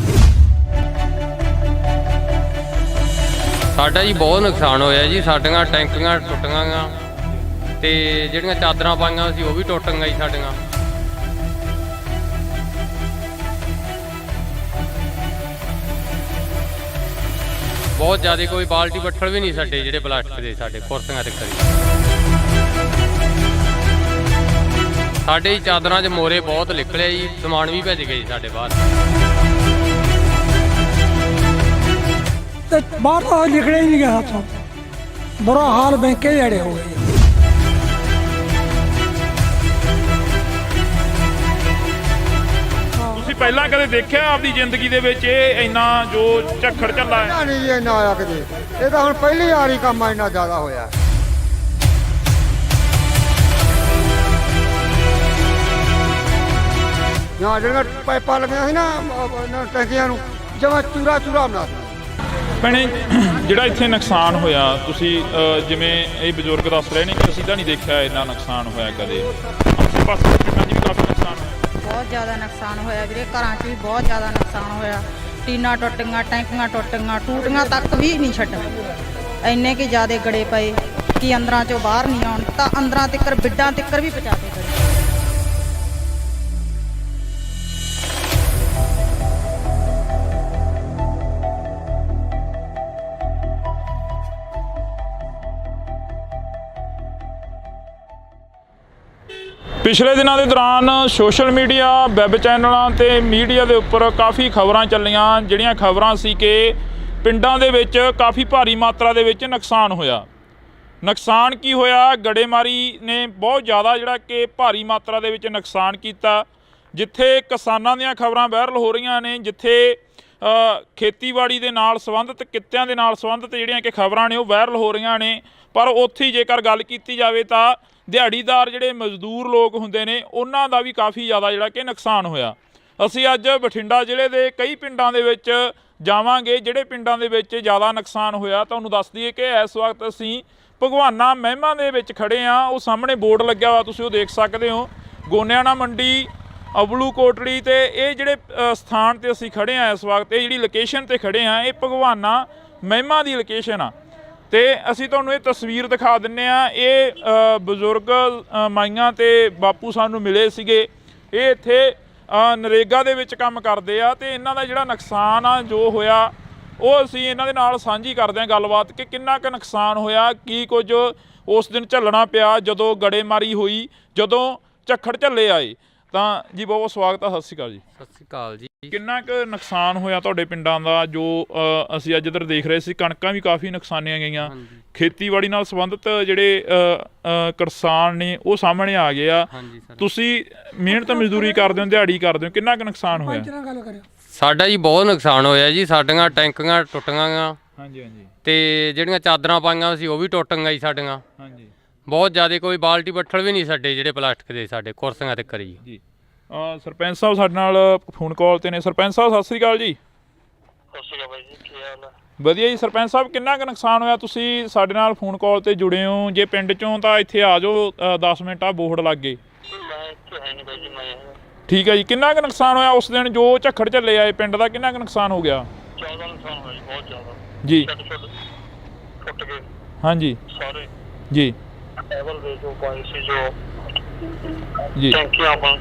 ਸਾਡਾ ਜੀ ਬਹੁਤ ਨੁਕਸਾਨ ਹੋਇਆ ਜੀ। ਸਾਡੀਆਂ ਟੈਂਕੀਆਂ ਟੁੱਟੀਆਂ ਗਾ ਤੇ ਜਿਹੜੀਆਂ ਚਾਦਰਾਂ ਪਾਈਆਂ ਸੀ ਉਹ ਵੀ ਟੁੱਟ ਗਈਆਂ ਜੀ ਸਾਡੀਆਂ। ਬਹੁਤ ਜ਼ਿਆਦਾ ਕੋਈ ਬਾਲਟੀ ਬੱਠਲ ਵੀ ਨਹੀਂ ਸਾਡੇ ਜਿਹੜੇ ਪਲਾਸਟਿਕ ਦੇ ਸਾਡੇ ਕੁਰਸੀਆਂ ਤੇ ਕਰੀ। ਸਾਡੇ ਹੀ ਚਾਦਰਾਂ 'ਚ ਮੋਰੇ ਬਹੁਤ ਨਿਕਲੇ ਜੀ, ਸਮਾਨ ਵੀ ਭੱਜ ਗਏ ਜੀ ਸਾਡੇ ਬਾਹਰ। ਤੇ ਬਾਹਰ ਤਾਂ ਨਿਕਲਿਆ ਹੀ ਨਹੀਂ ਗਿਆ ਹੱਥੋਂ। ਬੁਰਾ ਹਾਲ ਬੈਂਕੇ ਜਿਹੜੇ ਹੋ ਗਏ। ਤੁਸੀਂ ਪਹਿਲਾਂ ਕਦੇ ਦੇਖਿਆ ਆਪਦੀ ਜ਼ਿੰਦਗੀ ਦੇ ਵਿੱਚ ਇਹ ਇੰਨਾ ਜੋ ਝੱਖੜ ਝੱਲਾ ਹੈ? ਨਹੀਂ ਜੀ ਇੰਨਾ ਆਇਆ ਕਦੇ। ਇਹ ਤਾਂ ਹੁਣ ਪਹਿਲੀ ਵਾਰੀ ਕੰਮ ਇੰਨਾ ਜ਼ਿਆਦਾ ਹੋਇਆ। ਜਾਂ ਜਿਹੜੀਆਂ ਪਾਈਪਾਂ ਲੱਗੀਆਂ ਸੀ ਨਾ ਟੈਂਕੀਆਂ ਨੂੰ, ਜਮਾਂ ਚੂਰਾ ਚੂਰਾ ਬਣਾ ਦਿੱਤਾ। ਭੈਣੇ, ਜਿਹੜਾ ਇੱਥੇ ਨੁਕਸਾਨ ਹੋਇਆ, ਤੁਸੀਂ ਜਿਵੇਂ ਇਹ ਬਜ਼ੁਰਗ ਦੱਸ ਰਹੇ ਨੇ ਕਿ ਅਸੀਂ ਤਾਂ ਨਹੀਂ ਦੇਖਿਆ ਇੰਨਾ ਨੁਕਸਾਨ ਹੋਇਆ ਕਦੇ। ਆਸੇ ਪਾਸੇ ਦੇ ਪਿੰਡਾਂ 'ਚ ਵੀ ਕਾਫੀ ਨੁਕਸਾਨ ਹੋਇਆ। ਬਹੁਤ ਜ਼ਿਆਦਾ ਨੁਕਸਾਨ ਹੋਇਆ ਵੀਰੇ, ਘਰਾਂ 'ਚ ਵੀ ਬਹੁਤ ਜ਼ਿਆਦਾ ਨੁਕਸਾਨ ਹੋਇਆ। ਟੀਨਾਂ ਟੁੱਟ ਗਈਆਂ, ਟੈਂਕੀਆਂ ਟੁੱਟ ਗਈਆਂ, ਟੂਟੀਆਂ ਤੱਕ ਵੀ ਨਹੀਂ ਛੱਡੀਆਂ। ਇੰਨੇ ਕਿ ਜ਼ਿਆਦਾ ਗੜੇ ਪਏ ਕਿ ਅੰਦਰਾਂ 'ਚੋਂ ਬਾਹਰ ਨਹੀਂ ਆਉਣ, ਤਾਂ ਅੰਦਰਾਂ ਤੱਕ ਬਿੱਡਾਂ ਤੱਕ ਵੀ ਪਹੁੰਚਾਤੇ ਗੜੇ। ਪਿਛਲੇ ਦਿਨਾਂ ਦੇ ਦੌਰਾਨ ਸੋਸ਼ਲ ਮੀਡੀਆ, ਵੈਬ ਚੈਨਲਾਂ ਤੇ ਮੀਡੀਆ ਦੇ ਉੱਪਰ ਕਾਫੀ ਖਬਰਾਂ ਚੱਲੀਆਂ, ਜਿਹੜੀਆਂ ਖਬਰਾਂ ਸੀ ਕਿ ਪਿੰਡਾਂ ਦੇ ਵਿੱਚ ਕਾਫੀ ਭਾਰੀ ਮਾਤਰਾ ਦੇ ਵਿੱਚ ਨੁਕਸਾਨ ਹੋਇਆ। ਨੁਕਸਾਨ ਕੀ ਹੋਇਆ? ਗੜੇਮਾਰੀ ਨੇ ਬਹੁਤ ਜ਼ਿਆਦਾ ਜਿਹੜਾ ਕਿ ਭਾਰੀ ਮਾਤਰਾ ਦੇ ਵਿੱਚ ਨੁਕਸਾਨ ਕੀਤਾ। ਜਿੱਥੇ ਕਿਸਾਨਾਂ ਦੀਆਂ ਖਬਰਾਂ ਵਾਇਰਲ ਹੋ ਰਹੀਆਂ ਨੇ, ਜਿੱਥੇ ਖੇਤੀਬਾੜੀ ਦੇ ਨਾਲ ਸੰਬੰਧਿਤ, ਕਿੱਤਿਆਂ ਦੇ ਨਾਲ ਸੰਬੰਧਿਤ ਜਿਹੜੀਆਂ ਕਿ ਖਬਰਾਂ ਨੇ ਉਹ ਵਾਇਰਲ ਹੋ ਰਹੀਆਂ ਨੇ, ਪਰ ਉੱਥੇ ਹੀ ਜੇਕਰ ਗੱਲ ਕੀਤੀ ਜਾਵੇ ਤਾਂ ਦਿਹਾੜੀਦਾਰ ਜਿਹੜੇ ਮਜ਼ਦੂਰ ਲੋਕ ਹੁੰਦੇ ਨੇ ਉਹਨਾਂ ਦਾ ਵੀ ਕਾਫੀ ਜ਼ਿਆਦਾ ਜਿਹੜਾ ਕਿ ਨੁਕਸਾਨ ਹੋਇਆ। ਅਸੀਂ ਅੱਜ ਬਠਿੰਡਾ ਜ਼ਿਲ੍ਹੇ ਦੇ ਕਈ ਪਿੰਡਾਂ ਦੇ ਵਿੱਚ ਜਾਵਾਂਗੇ, ਜਿਹੜੇ ਪਿੰਡਾਂ ਦੇ ਵਿੱਚ ਜ਼ਿਆਦਾ ਨੁਕਸਾਨ ਹੋਇਆ। ਤੁਹਾਨੂੰ ਦੱਸ ਦਈਏ ਕਿ ਇਸ ਵਕਤ ਅਸੀਂ ਭਗਵਾਨਾ ਮਹਿਮਾ ਦੇ ਵਿੱਚ ਖੜ੍ਹੇ ਹਾਂ। ਉਹ ਸਾਹਮਣੇ ਬੋਰਡ ਲੱਗਿਆ ਹੋਇਆ, ਤੁਸੀਂ ਉਹ ਦੇਖ ਸਕਦੇ ਹੋ, ਗੋਨਿਆਣਾ ਮੰਡੀ, ਅਬਲੂ ਕੋਟੜੀ। ਤੇ ਇਹ ਜਿਹੜੇ ਸਥਾਨ 'ਤੇ ਅਸੀਂ ਖੜ੍ਹੇ ਹਾਂ ਇਸ ਵਕਤ, ਇਹ ਜਿਹੜੀ ਲੋਕੇਸ਼ਨ 'ਤੇ ਖੜ੍ਹੇ ਹਾਂ, ਇਹ ਭਗਵਾਨਾ ਮਹਿਮਾ ਦੀ ਲੋਕੇਸ਼ਨ ਆ। ਤੇ ਅਸੀਂ ਤੁਹਾਨੂੰ ਇਹ ਤਸਵੀਰ ਦਿਖਾ ਦਿੰਦੇ ਆ। ਇਹ ਬਜ਼ੁਰਗ ਮਾਈਆਂ ਤੇ ਬਾਪੂ ਸਾਨੂੰ ਮਿਲੇ ਸੀਗੇ। ਇਹ ਇੱਥੇ ਨਰੇਗਾ ਦੇ ਵਿੱਚ ਕੰਮ ਕਰਦੇ ਆ ਤੇ ਇਹਨਾਂ ਦਾ ਜਿਹੜਾ ਨੁਕਸਾਨ ਆ ਜੋ ਹੋਇਆ ਉਹ ਅਸੀਂ ਇਹਨਾਂ ਦੇ ਨਾਲ ਸਾਂਝੀ ਕਰਦੇ ਹਾਂ ਗੱਲਬਾਤ ਕਿ ਕਿੰਨਾ ਕੁ ਨੁਕਸਾਨ ਹੋਇਆ, ਕੀ ਕੁਝ ਉਸ ਦਿਨ ਝੱਲਣਾ ਪਿਆ ਜਦੋਂ ਗੜੇਮਾਰੀ ਹੋਈ, ਜਦੋਂ ਝੱਖੜ ਝੱਲੇ ਆਏ। ਤਾਂ ਜੀ ਬਹੁਤ ਬਹੁਤ ਸਵਾਗਤ ਆ, ਸਤਿ ਸ਼੍ਰੀ ਅਕਾਲ ਜੀ। ਸਤਿ ਸ਼੍ਰੀ ਅਕਾਲ ਜੀ। ਕਿੰਨਾ ਕੁ ਨੁਕਸਾਨ ਹੋਇਆ ਤੁਹਾਡੇ ਪਿੰਡਾਂ ਦਾ ਜੋ ਅਸੀਂ ਅੱਜ ਇੱਧਰ ਦੇਖ ਰਹੇ ਸੀ? ਕਣਕਾਂ ਵੀ ਕਾਫੀ ਨੁਕਸਾਨੀਆਂ ਗਈਆਂ, ਖੇਤੀਬਾੜੀ ਨਾਲ ਸੰਬੰਧਿਤ ਜਿਹੜੇ ਕਿਸਾਨ ਨੇ ਉਹ ਸਾਹਮਣੇ ਆ ਗਏ ਆ। ਤੁਸੀਂ ਮਿਹਨਤ ਮਜ਼ਦੂਰੀ ਕਰਦੇ ਹੋ, ਦਿਹਾੜੀ ਕਰਦੇ ਹੋ, ਕਿੰਨਾ ਕੁ ਨੁਕਸਾਨ ਹੋਇਆ? ਸਾਡਾ ਜੀ ਬਹੁਤ ਨੁਕਸਾਨ ਹੋਇਆ ਜੀ। ਸਾਡੀਆਂ ਟੈਂਕੀਆਂ ਟੁੱਟ ਗਈਆਂ। ਹਾਂਜੀ ਹਾਂਜੀ। ਤੇ ਜਿਹੜੀਆਂ ਚਾਦਰਾਂ ਪਾਈਆਂ ਸੀ ਉਹ ਵੀ ਟੁੱਟ ਗਈਆਂ ਜੀ ਸਾਡੀਆਂ। ਹਾਂਜੀ। ਬਹੁਤ ਜ਼ਿਆਦਾ, ਕੋਈ ਬਾਲਟੀ ਬੱਠਲ ਵੀ ਨਹੀਂ ਸਾਡੇ ਜਿਹੜੇ ਪਲਾਸਟਿਕ ਦੇ ਸਾਡੇ ਕੁਰਸੀਆਂ ਤੇ ਕਰੀ ਜੀ। ਸਰਪੰਚ ਸਾਹਿਬ ਸਾਡੇ ਨਾਲ ਫੋਨ ਕਾਲ ਤੇ ਨੇ। ਸਰਪੰਚ ਸਾਹਿਬ ਸਤਿ ਸ਼੍ਰੀ ਅਕਾਲ ਜੀ। ਸਤਿ ਸ਼੍ਰੀ ਅਕਾਲ ਬਾਈ ਜੀ, ਕੀ ਹਾਲ ਹੈ? ਵਧੀਆ ਜੀ। ਸਰਪੰਚ ਸਾਹਿਬ ਕਿੰਨਾ ਕੁ ਨੁਕਸਾਨ ਹੋਇਆ? ਤੁਸੀਂ ਸਾਡੇ ਨਾਲ ਫੋਨ ਕਾਲ ਤੇ ਜੁੜੇ ਹੋ, ਜੇ ਪਿੰਡ ਚੋਂ ਤਾਂ ਇੱਥੇ ਆ ਜਾਓ, 10 ਮਿੰਟ ਆ ਬੋਰਡ ਲੱਗ ਗਏ। ਮੈਂ ਇੱਥੇ ਹੈ ਨਹੀਂ ਬਾਈ ਜੀ, ਮੈਂ ਠੀਕ ਹੈ ਜੀ। ਕਿੰਨਾ ਕੁ ਨੁਕਸਾਨ ਹੋਇਆ ਉਸ ਦਿਨ ਜੋ ਝੱਖੜ ਝੱਲੇ ਆਏ ਪਿੰਡ ਦਾ? ਕਿੰਨਾ ਕੁ ਨੁਕਸਾਨ ਹੋ ਗਿਆ? ਜ਼ਿਆਦਾ ਨੁਕਸਾਨ ਹੋਇਆ ਜੀ, ਬਹੁਤ ਜ਼ਿਆਦਾ ਜੀ। ਟੁੱਟ ਗਏ ਹਾਂਜੀ ਸਾਰੇ ਜੀ ਲੈਵਲ ਦੇ ਜੋ ਪਾਣੀ ਸੀ, ਜੋ ਜੀ। ਟੈਂਕੀਆਂ ਆਪਾਂ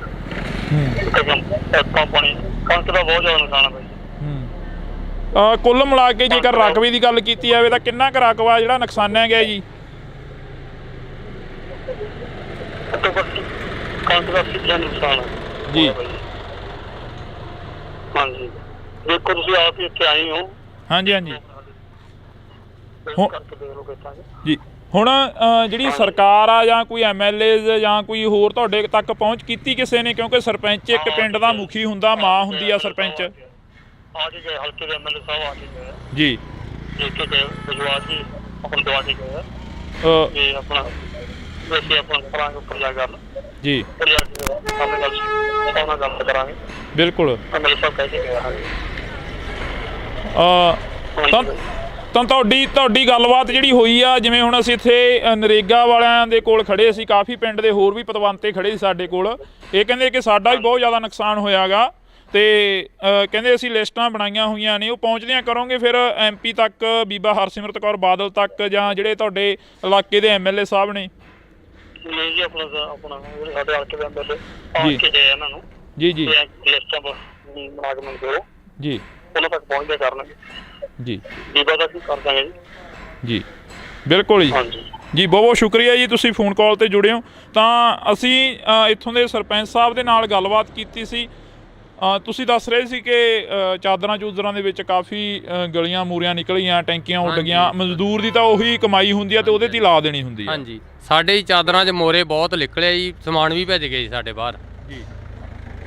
ਪੈਪਾਂ ਪਾਣੀ, ਕਣਕ ਦਾ ਬਹੁਤ ਜ਼ਿਆਦਾ ਨੁਕਸਾਨ ਹੈ ਬਾਈ ਜੀ। ਕੁੱਲ ਮਿਲਾ ਕੇ ਜੇਕਰ ਰਕਬੇ ਦੀ ਗੱਲ ਕੀਤੀ ਜਾਵੇ ਤਾਂ ਕਿੰਨਾ ਕੁ ਰਕਬਾ ਜਿਹੜਾ ਨੁਕਸਾਨਿਆ ਗਿਆ ਜੀ? ਘੱਟੋ ਘੱਟ ਕਣਕ ਦਾ 80% ਨੁਕਸਾਨ ਹੈ ਜੀ। ਹਾਂਜੀ, ਦੇਖੋ ਤੁਸੀਂ ਆਪ ਹੀ ਇੱਥੇ ਆਏ ਹੋ। ਹਾਂਜੀ ਹਾਂਜੀ ਕਰਕੇ ਦੇਖ ਲਓ ਕਿੱਦਾਂ ਜੀ। ਹੁਣ ਜਿਹੜੀ ਸਰਕਾਰ ਆ ਜਾਂ ਕੋਈ MLA ਜਾਂ ਕੋਈ ਹੋਰ ਤੁਹਾਡੇ ਤੱਕ ਪਹੁੰਚ ਕੀਤੀ ਕਿਸੇ ਨੇ? ਕਿਉਂਕਿ ਸਰਪੰਚ ਇੱਕ ਪਿੰਡ ਦਾ ਮੁਖੀ ਹੁੰਦਾ, ਮਾਂ ਹੁੰਦੀ ਆ ਸਰਪੰਚ। ਆ ਕੇ ਗਏ, ਹਲਕੇ ਦੇ MLA ਸਾਹਿਬ ਆ ਕੇ ਗਏ ਜੀ। ਦੇਖ ਕੇ ਗਏ, ਵਿਜਵਾਸ ਜੀ ਆਪਣਾ ਦਵਾ ਕੇ ਗਏ ਤੇ ਆਪਣਾ ਵੈਸੇ ਆਪਣਾ ਕਰਾਂਗੇ ਉੱਪਰ ਜਾ ਗੱਲ ਜੀ। ਉੱਪਰ ਜਾ ਕੇ ਸਾਹਮਣੇ ਗੱਲ ਕਰਾਂਗੇ। ਬਿਲਕੁਲ। MLA ਸਾਹਿਬ ਕਹਿ ਕੇ ਗਏ। ਤਾਂ ਤੁਹਾਡੀ ਗੱਲਬਾਤ ਜਿਹੜੀ ਹੋਈ ਆ, ਜਿਵੇਂ ਹੁਣ ਅਸੀਂ ਇੱਥੇ ਨਰੇਗਾ ਵਾਲਿਆਂ ਦੇ ਕੋਲ ਖੜੇ ਸੀ, ਕਾਫੀ ਪਿੰਡ ਦੇ ਹੋਰ ਵੀ ਪਤਵੰਤੇ ਖੜੇ ਸੀ ਸਾਡੇ ਕੋਲ। ਇਹ ਕਹਿੰਦੇ ਕਿ ਸਾਡਾ ਵੀ ਬਹੁਤ ਜ਼ਿਆਦਾ ਨੁਕਸਾਨ ਹੋਇਆਗਾ ਤੇ ਕਹਿੰਦੇ ਅਸੀਂ ਲਿਸਟਾਂ ਬਣਾਈਆਂ ਹੋਈਆਂ ਨੇ, ਉਹ ਪਹੁੰਚਦੀਆਂ ਕਰੋਗੇ ਫਿਰ MP ਤੱਕ, ਬੀਬਾ ਹਰਸਿਮਰਤ ਕੌਰ ਬਾਦਲ ਤੱਕ, ਜਾਂ ਜਿਹੜੇ ਤੁਹਾਡੇ ਇਲਾਕੇ ਦੇ MLA ਸਾਹਿਬ ਨੇ? ਨਹੀਂ ਜੀ, ਆਪਣਾ ਸਾਡੇ ਹਲਕੇ ਦੇ MLA ਆ ਕੇ ਗਏ ਇਹਨਾਂ ਨੂੰ। ਜੀ ਜੀ। ਲਿਸਟਾਂ ਬਣਾ ਕੇ ਮੈਨੂੰ ਦਿਓ ਜੀ, ਉਹਨਾਂ ਤੱਕ ਪਹੁੰਚਦੇ ਕਰਨਗੇ ਜੀ। ਬੀਬਾ ਦਾ ਕੀ ਕਰ ਦਾਂਗੇ ਜੀ। ਜੀ ਬਿਲਕੁਲ ਜੀ। ਜੀ ਬਹੁਤ ਬਹੁਤ ਸ਼ੁਕਰੀਆ ਜੀ, ਤੁਸੀਂ ਫੋਨ ਕਾਲ ਤੇ ਜੁੜੇ ਹੋ। ਤਾਂ ਅਸੀਂ ਇੱਥੋਂ ਦੇ ਸਰਪੰਚ ਸਾਹਿਬ ਦੇ ਨਾਲ ਗੱਲਬਾਤ ਕੀਤੀ ਸੀ। ਤੁਸੀਂ ਦੱਸ ਰਹੇ ਸੀ ਕਿ ਚਾਦਰਾਂ ਚੂਦਰਾਂ ਦੇ ਵਿੱਚ ਕਾਫੀ ਗਲੀਆਂ ਮੂਰੀਆਂ ਨਿਕਲੀਆਂ, ਟੈਂਕੀਆਂ ਉੱਡ ਗਈਆਂ। ਮਜ਼ਦੂਰ ਦੀ ਤਾਂ ਉਹੀ ਕਮਾਈ ਹੁੰਦੀ ਆ ਤੇ ਉਹਦੇ 'ਤੇ ਲਾ ਦੇਣੀ ਹੁੰਦੀ ਆ। ਹਾਂਜੀ, ਸਾਡੇ ਚਾਦਰਾਂ 'ਚ ਮੋਰੇ ਬਹੁਤ ਨਿਕਲੇ ਜੀ, ਸਮਾਨ ਵੀ ਭੇਜ ਗਏ ਜੀ ਸਾਡੇ ਬਾਹਰ ਜੀ।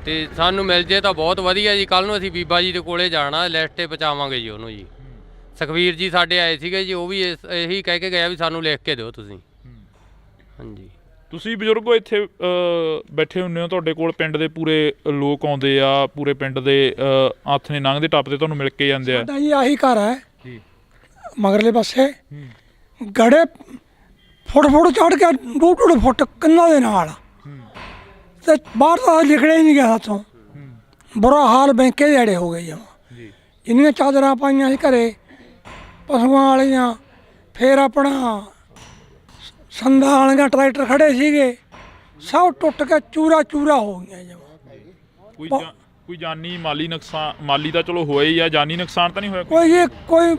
ਤੇ ਸਾਨੂੰ ਮਿਲ ਜੇ ਤਾਂ ਬਹੁਤ ਵਧੀਆ ਜੀ। ਕੱਲ ਨੂੰ ਅਸੀਂ ਬੀਬਾ ਜੀ ਦੇ ਕੋਲੇ ਜਾਣਾ, ਲਿਸਟ 'ਤੇ ਪਹੁੰਚਾਵਾਂਗੇ ਜੀ ਉਹਨੂੰ ਜੀ। ਸੁਖਵੀਰ ਜੀ ਸਾਡੇ ਆਏ ਸੀਗੇ ਜੀ, ਉਹ ਵੀ ਇਹੀ ਕਹਿ ਕੇ ਗਿਆ ਵੀ ਸਾਨੂੰ ਲਿਖ ਕੇ ਦਿਓ ਤੁਸੀਂ। ਹਾਂਜੀ। ਤੁਸੀਂ ਬਜ਼ੁਰਗੋ ਇੱਥੇ ਬੈਠੇ ਹੁੰਦੇ ਹੋ, ਤੁਹਾਡੇ ਕੋਲ ਪਿੰਡ ਦੇ ਪੂਰੇ ਲੋਕ ਆਉਂਦੇ ਆ, ਪੂਰੇ ਪਿੰਡ ਦੇ ਹੱਥ ਨੇ ਲੰਘਦੇ ਟੱਪਦੇ ਤੁਹਾਨੂੰ ਮਿਲ ਕੇ ਜਾਂਦੇ ਆ। ਸਾਡਾ ਜੀ ਆਹੀ ਘਰ ਹੈ ਜੀ, ਮਗਰਲੇ ਪਾਸੇ ਗੜੇ ਫੁੱਟ ਚੜ ਕੇ 2-2 ਫੁੱਟ ਕੰਨਾਂ ਦੇ ਨਾਲ ਤੇ ਬਾਹਰ ਤਾਂ ਲਿਖੜੇ ਹੀ ਨਹੀਂ ਗਿਆ ਹੱਥੋਂ। ਬੁਰਾ ਹਾਲ ਬੈਂਕੇ ਦੇ ਅੜੇ ਹੋ ਗਏ ਜਮਾਂ। ਜਿੰਨੀਆਂ ਚਾਦਰਾਂ ਪਾਈਆਂ ਸੀ ਘਰੇ ਪਸ਼ੂਆਂ ਵਾਲੀਆਂ, ਫਿਰ ਆਪਣਾ ਸੰਦਾਂ ਵਾਲੀਆਂ ਟਰੈਕਟਰ ਖੜੇ ਸੀਗੇ, ਸਭ ਟੁੱਟ ਕੇ ਚੂਰਾ ਚੂਰਾ ਹੋ ਗਈਆਂ ਜਮਾਂ। ਕੋਈ ਜਾਨੀ ਮਾਲੀ ਨੁਕਸਾਨ? ਮਾਲੀ ਤਾਂ ਚਲੋ ਹੋਇਆ ਹੀ ਆ, ਜਾਨੀ ਨੁਕਸਾਨ ਤਾਂ ਨਹੀਂ ਹੋਇਆ ਕੋਈ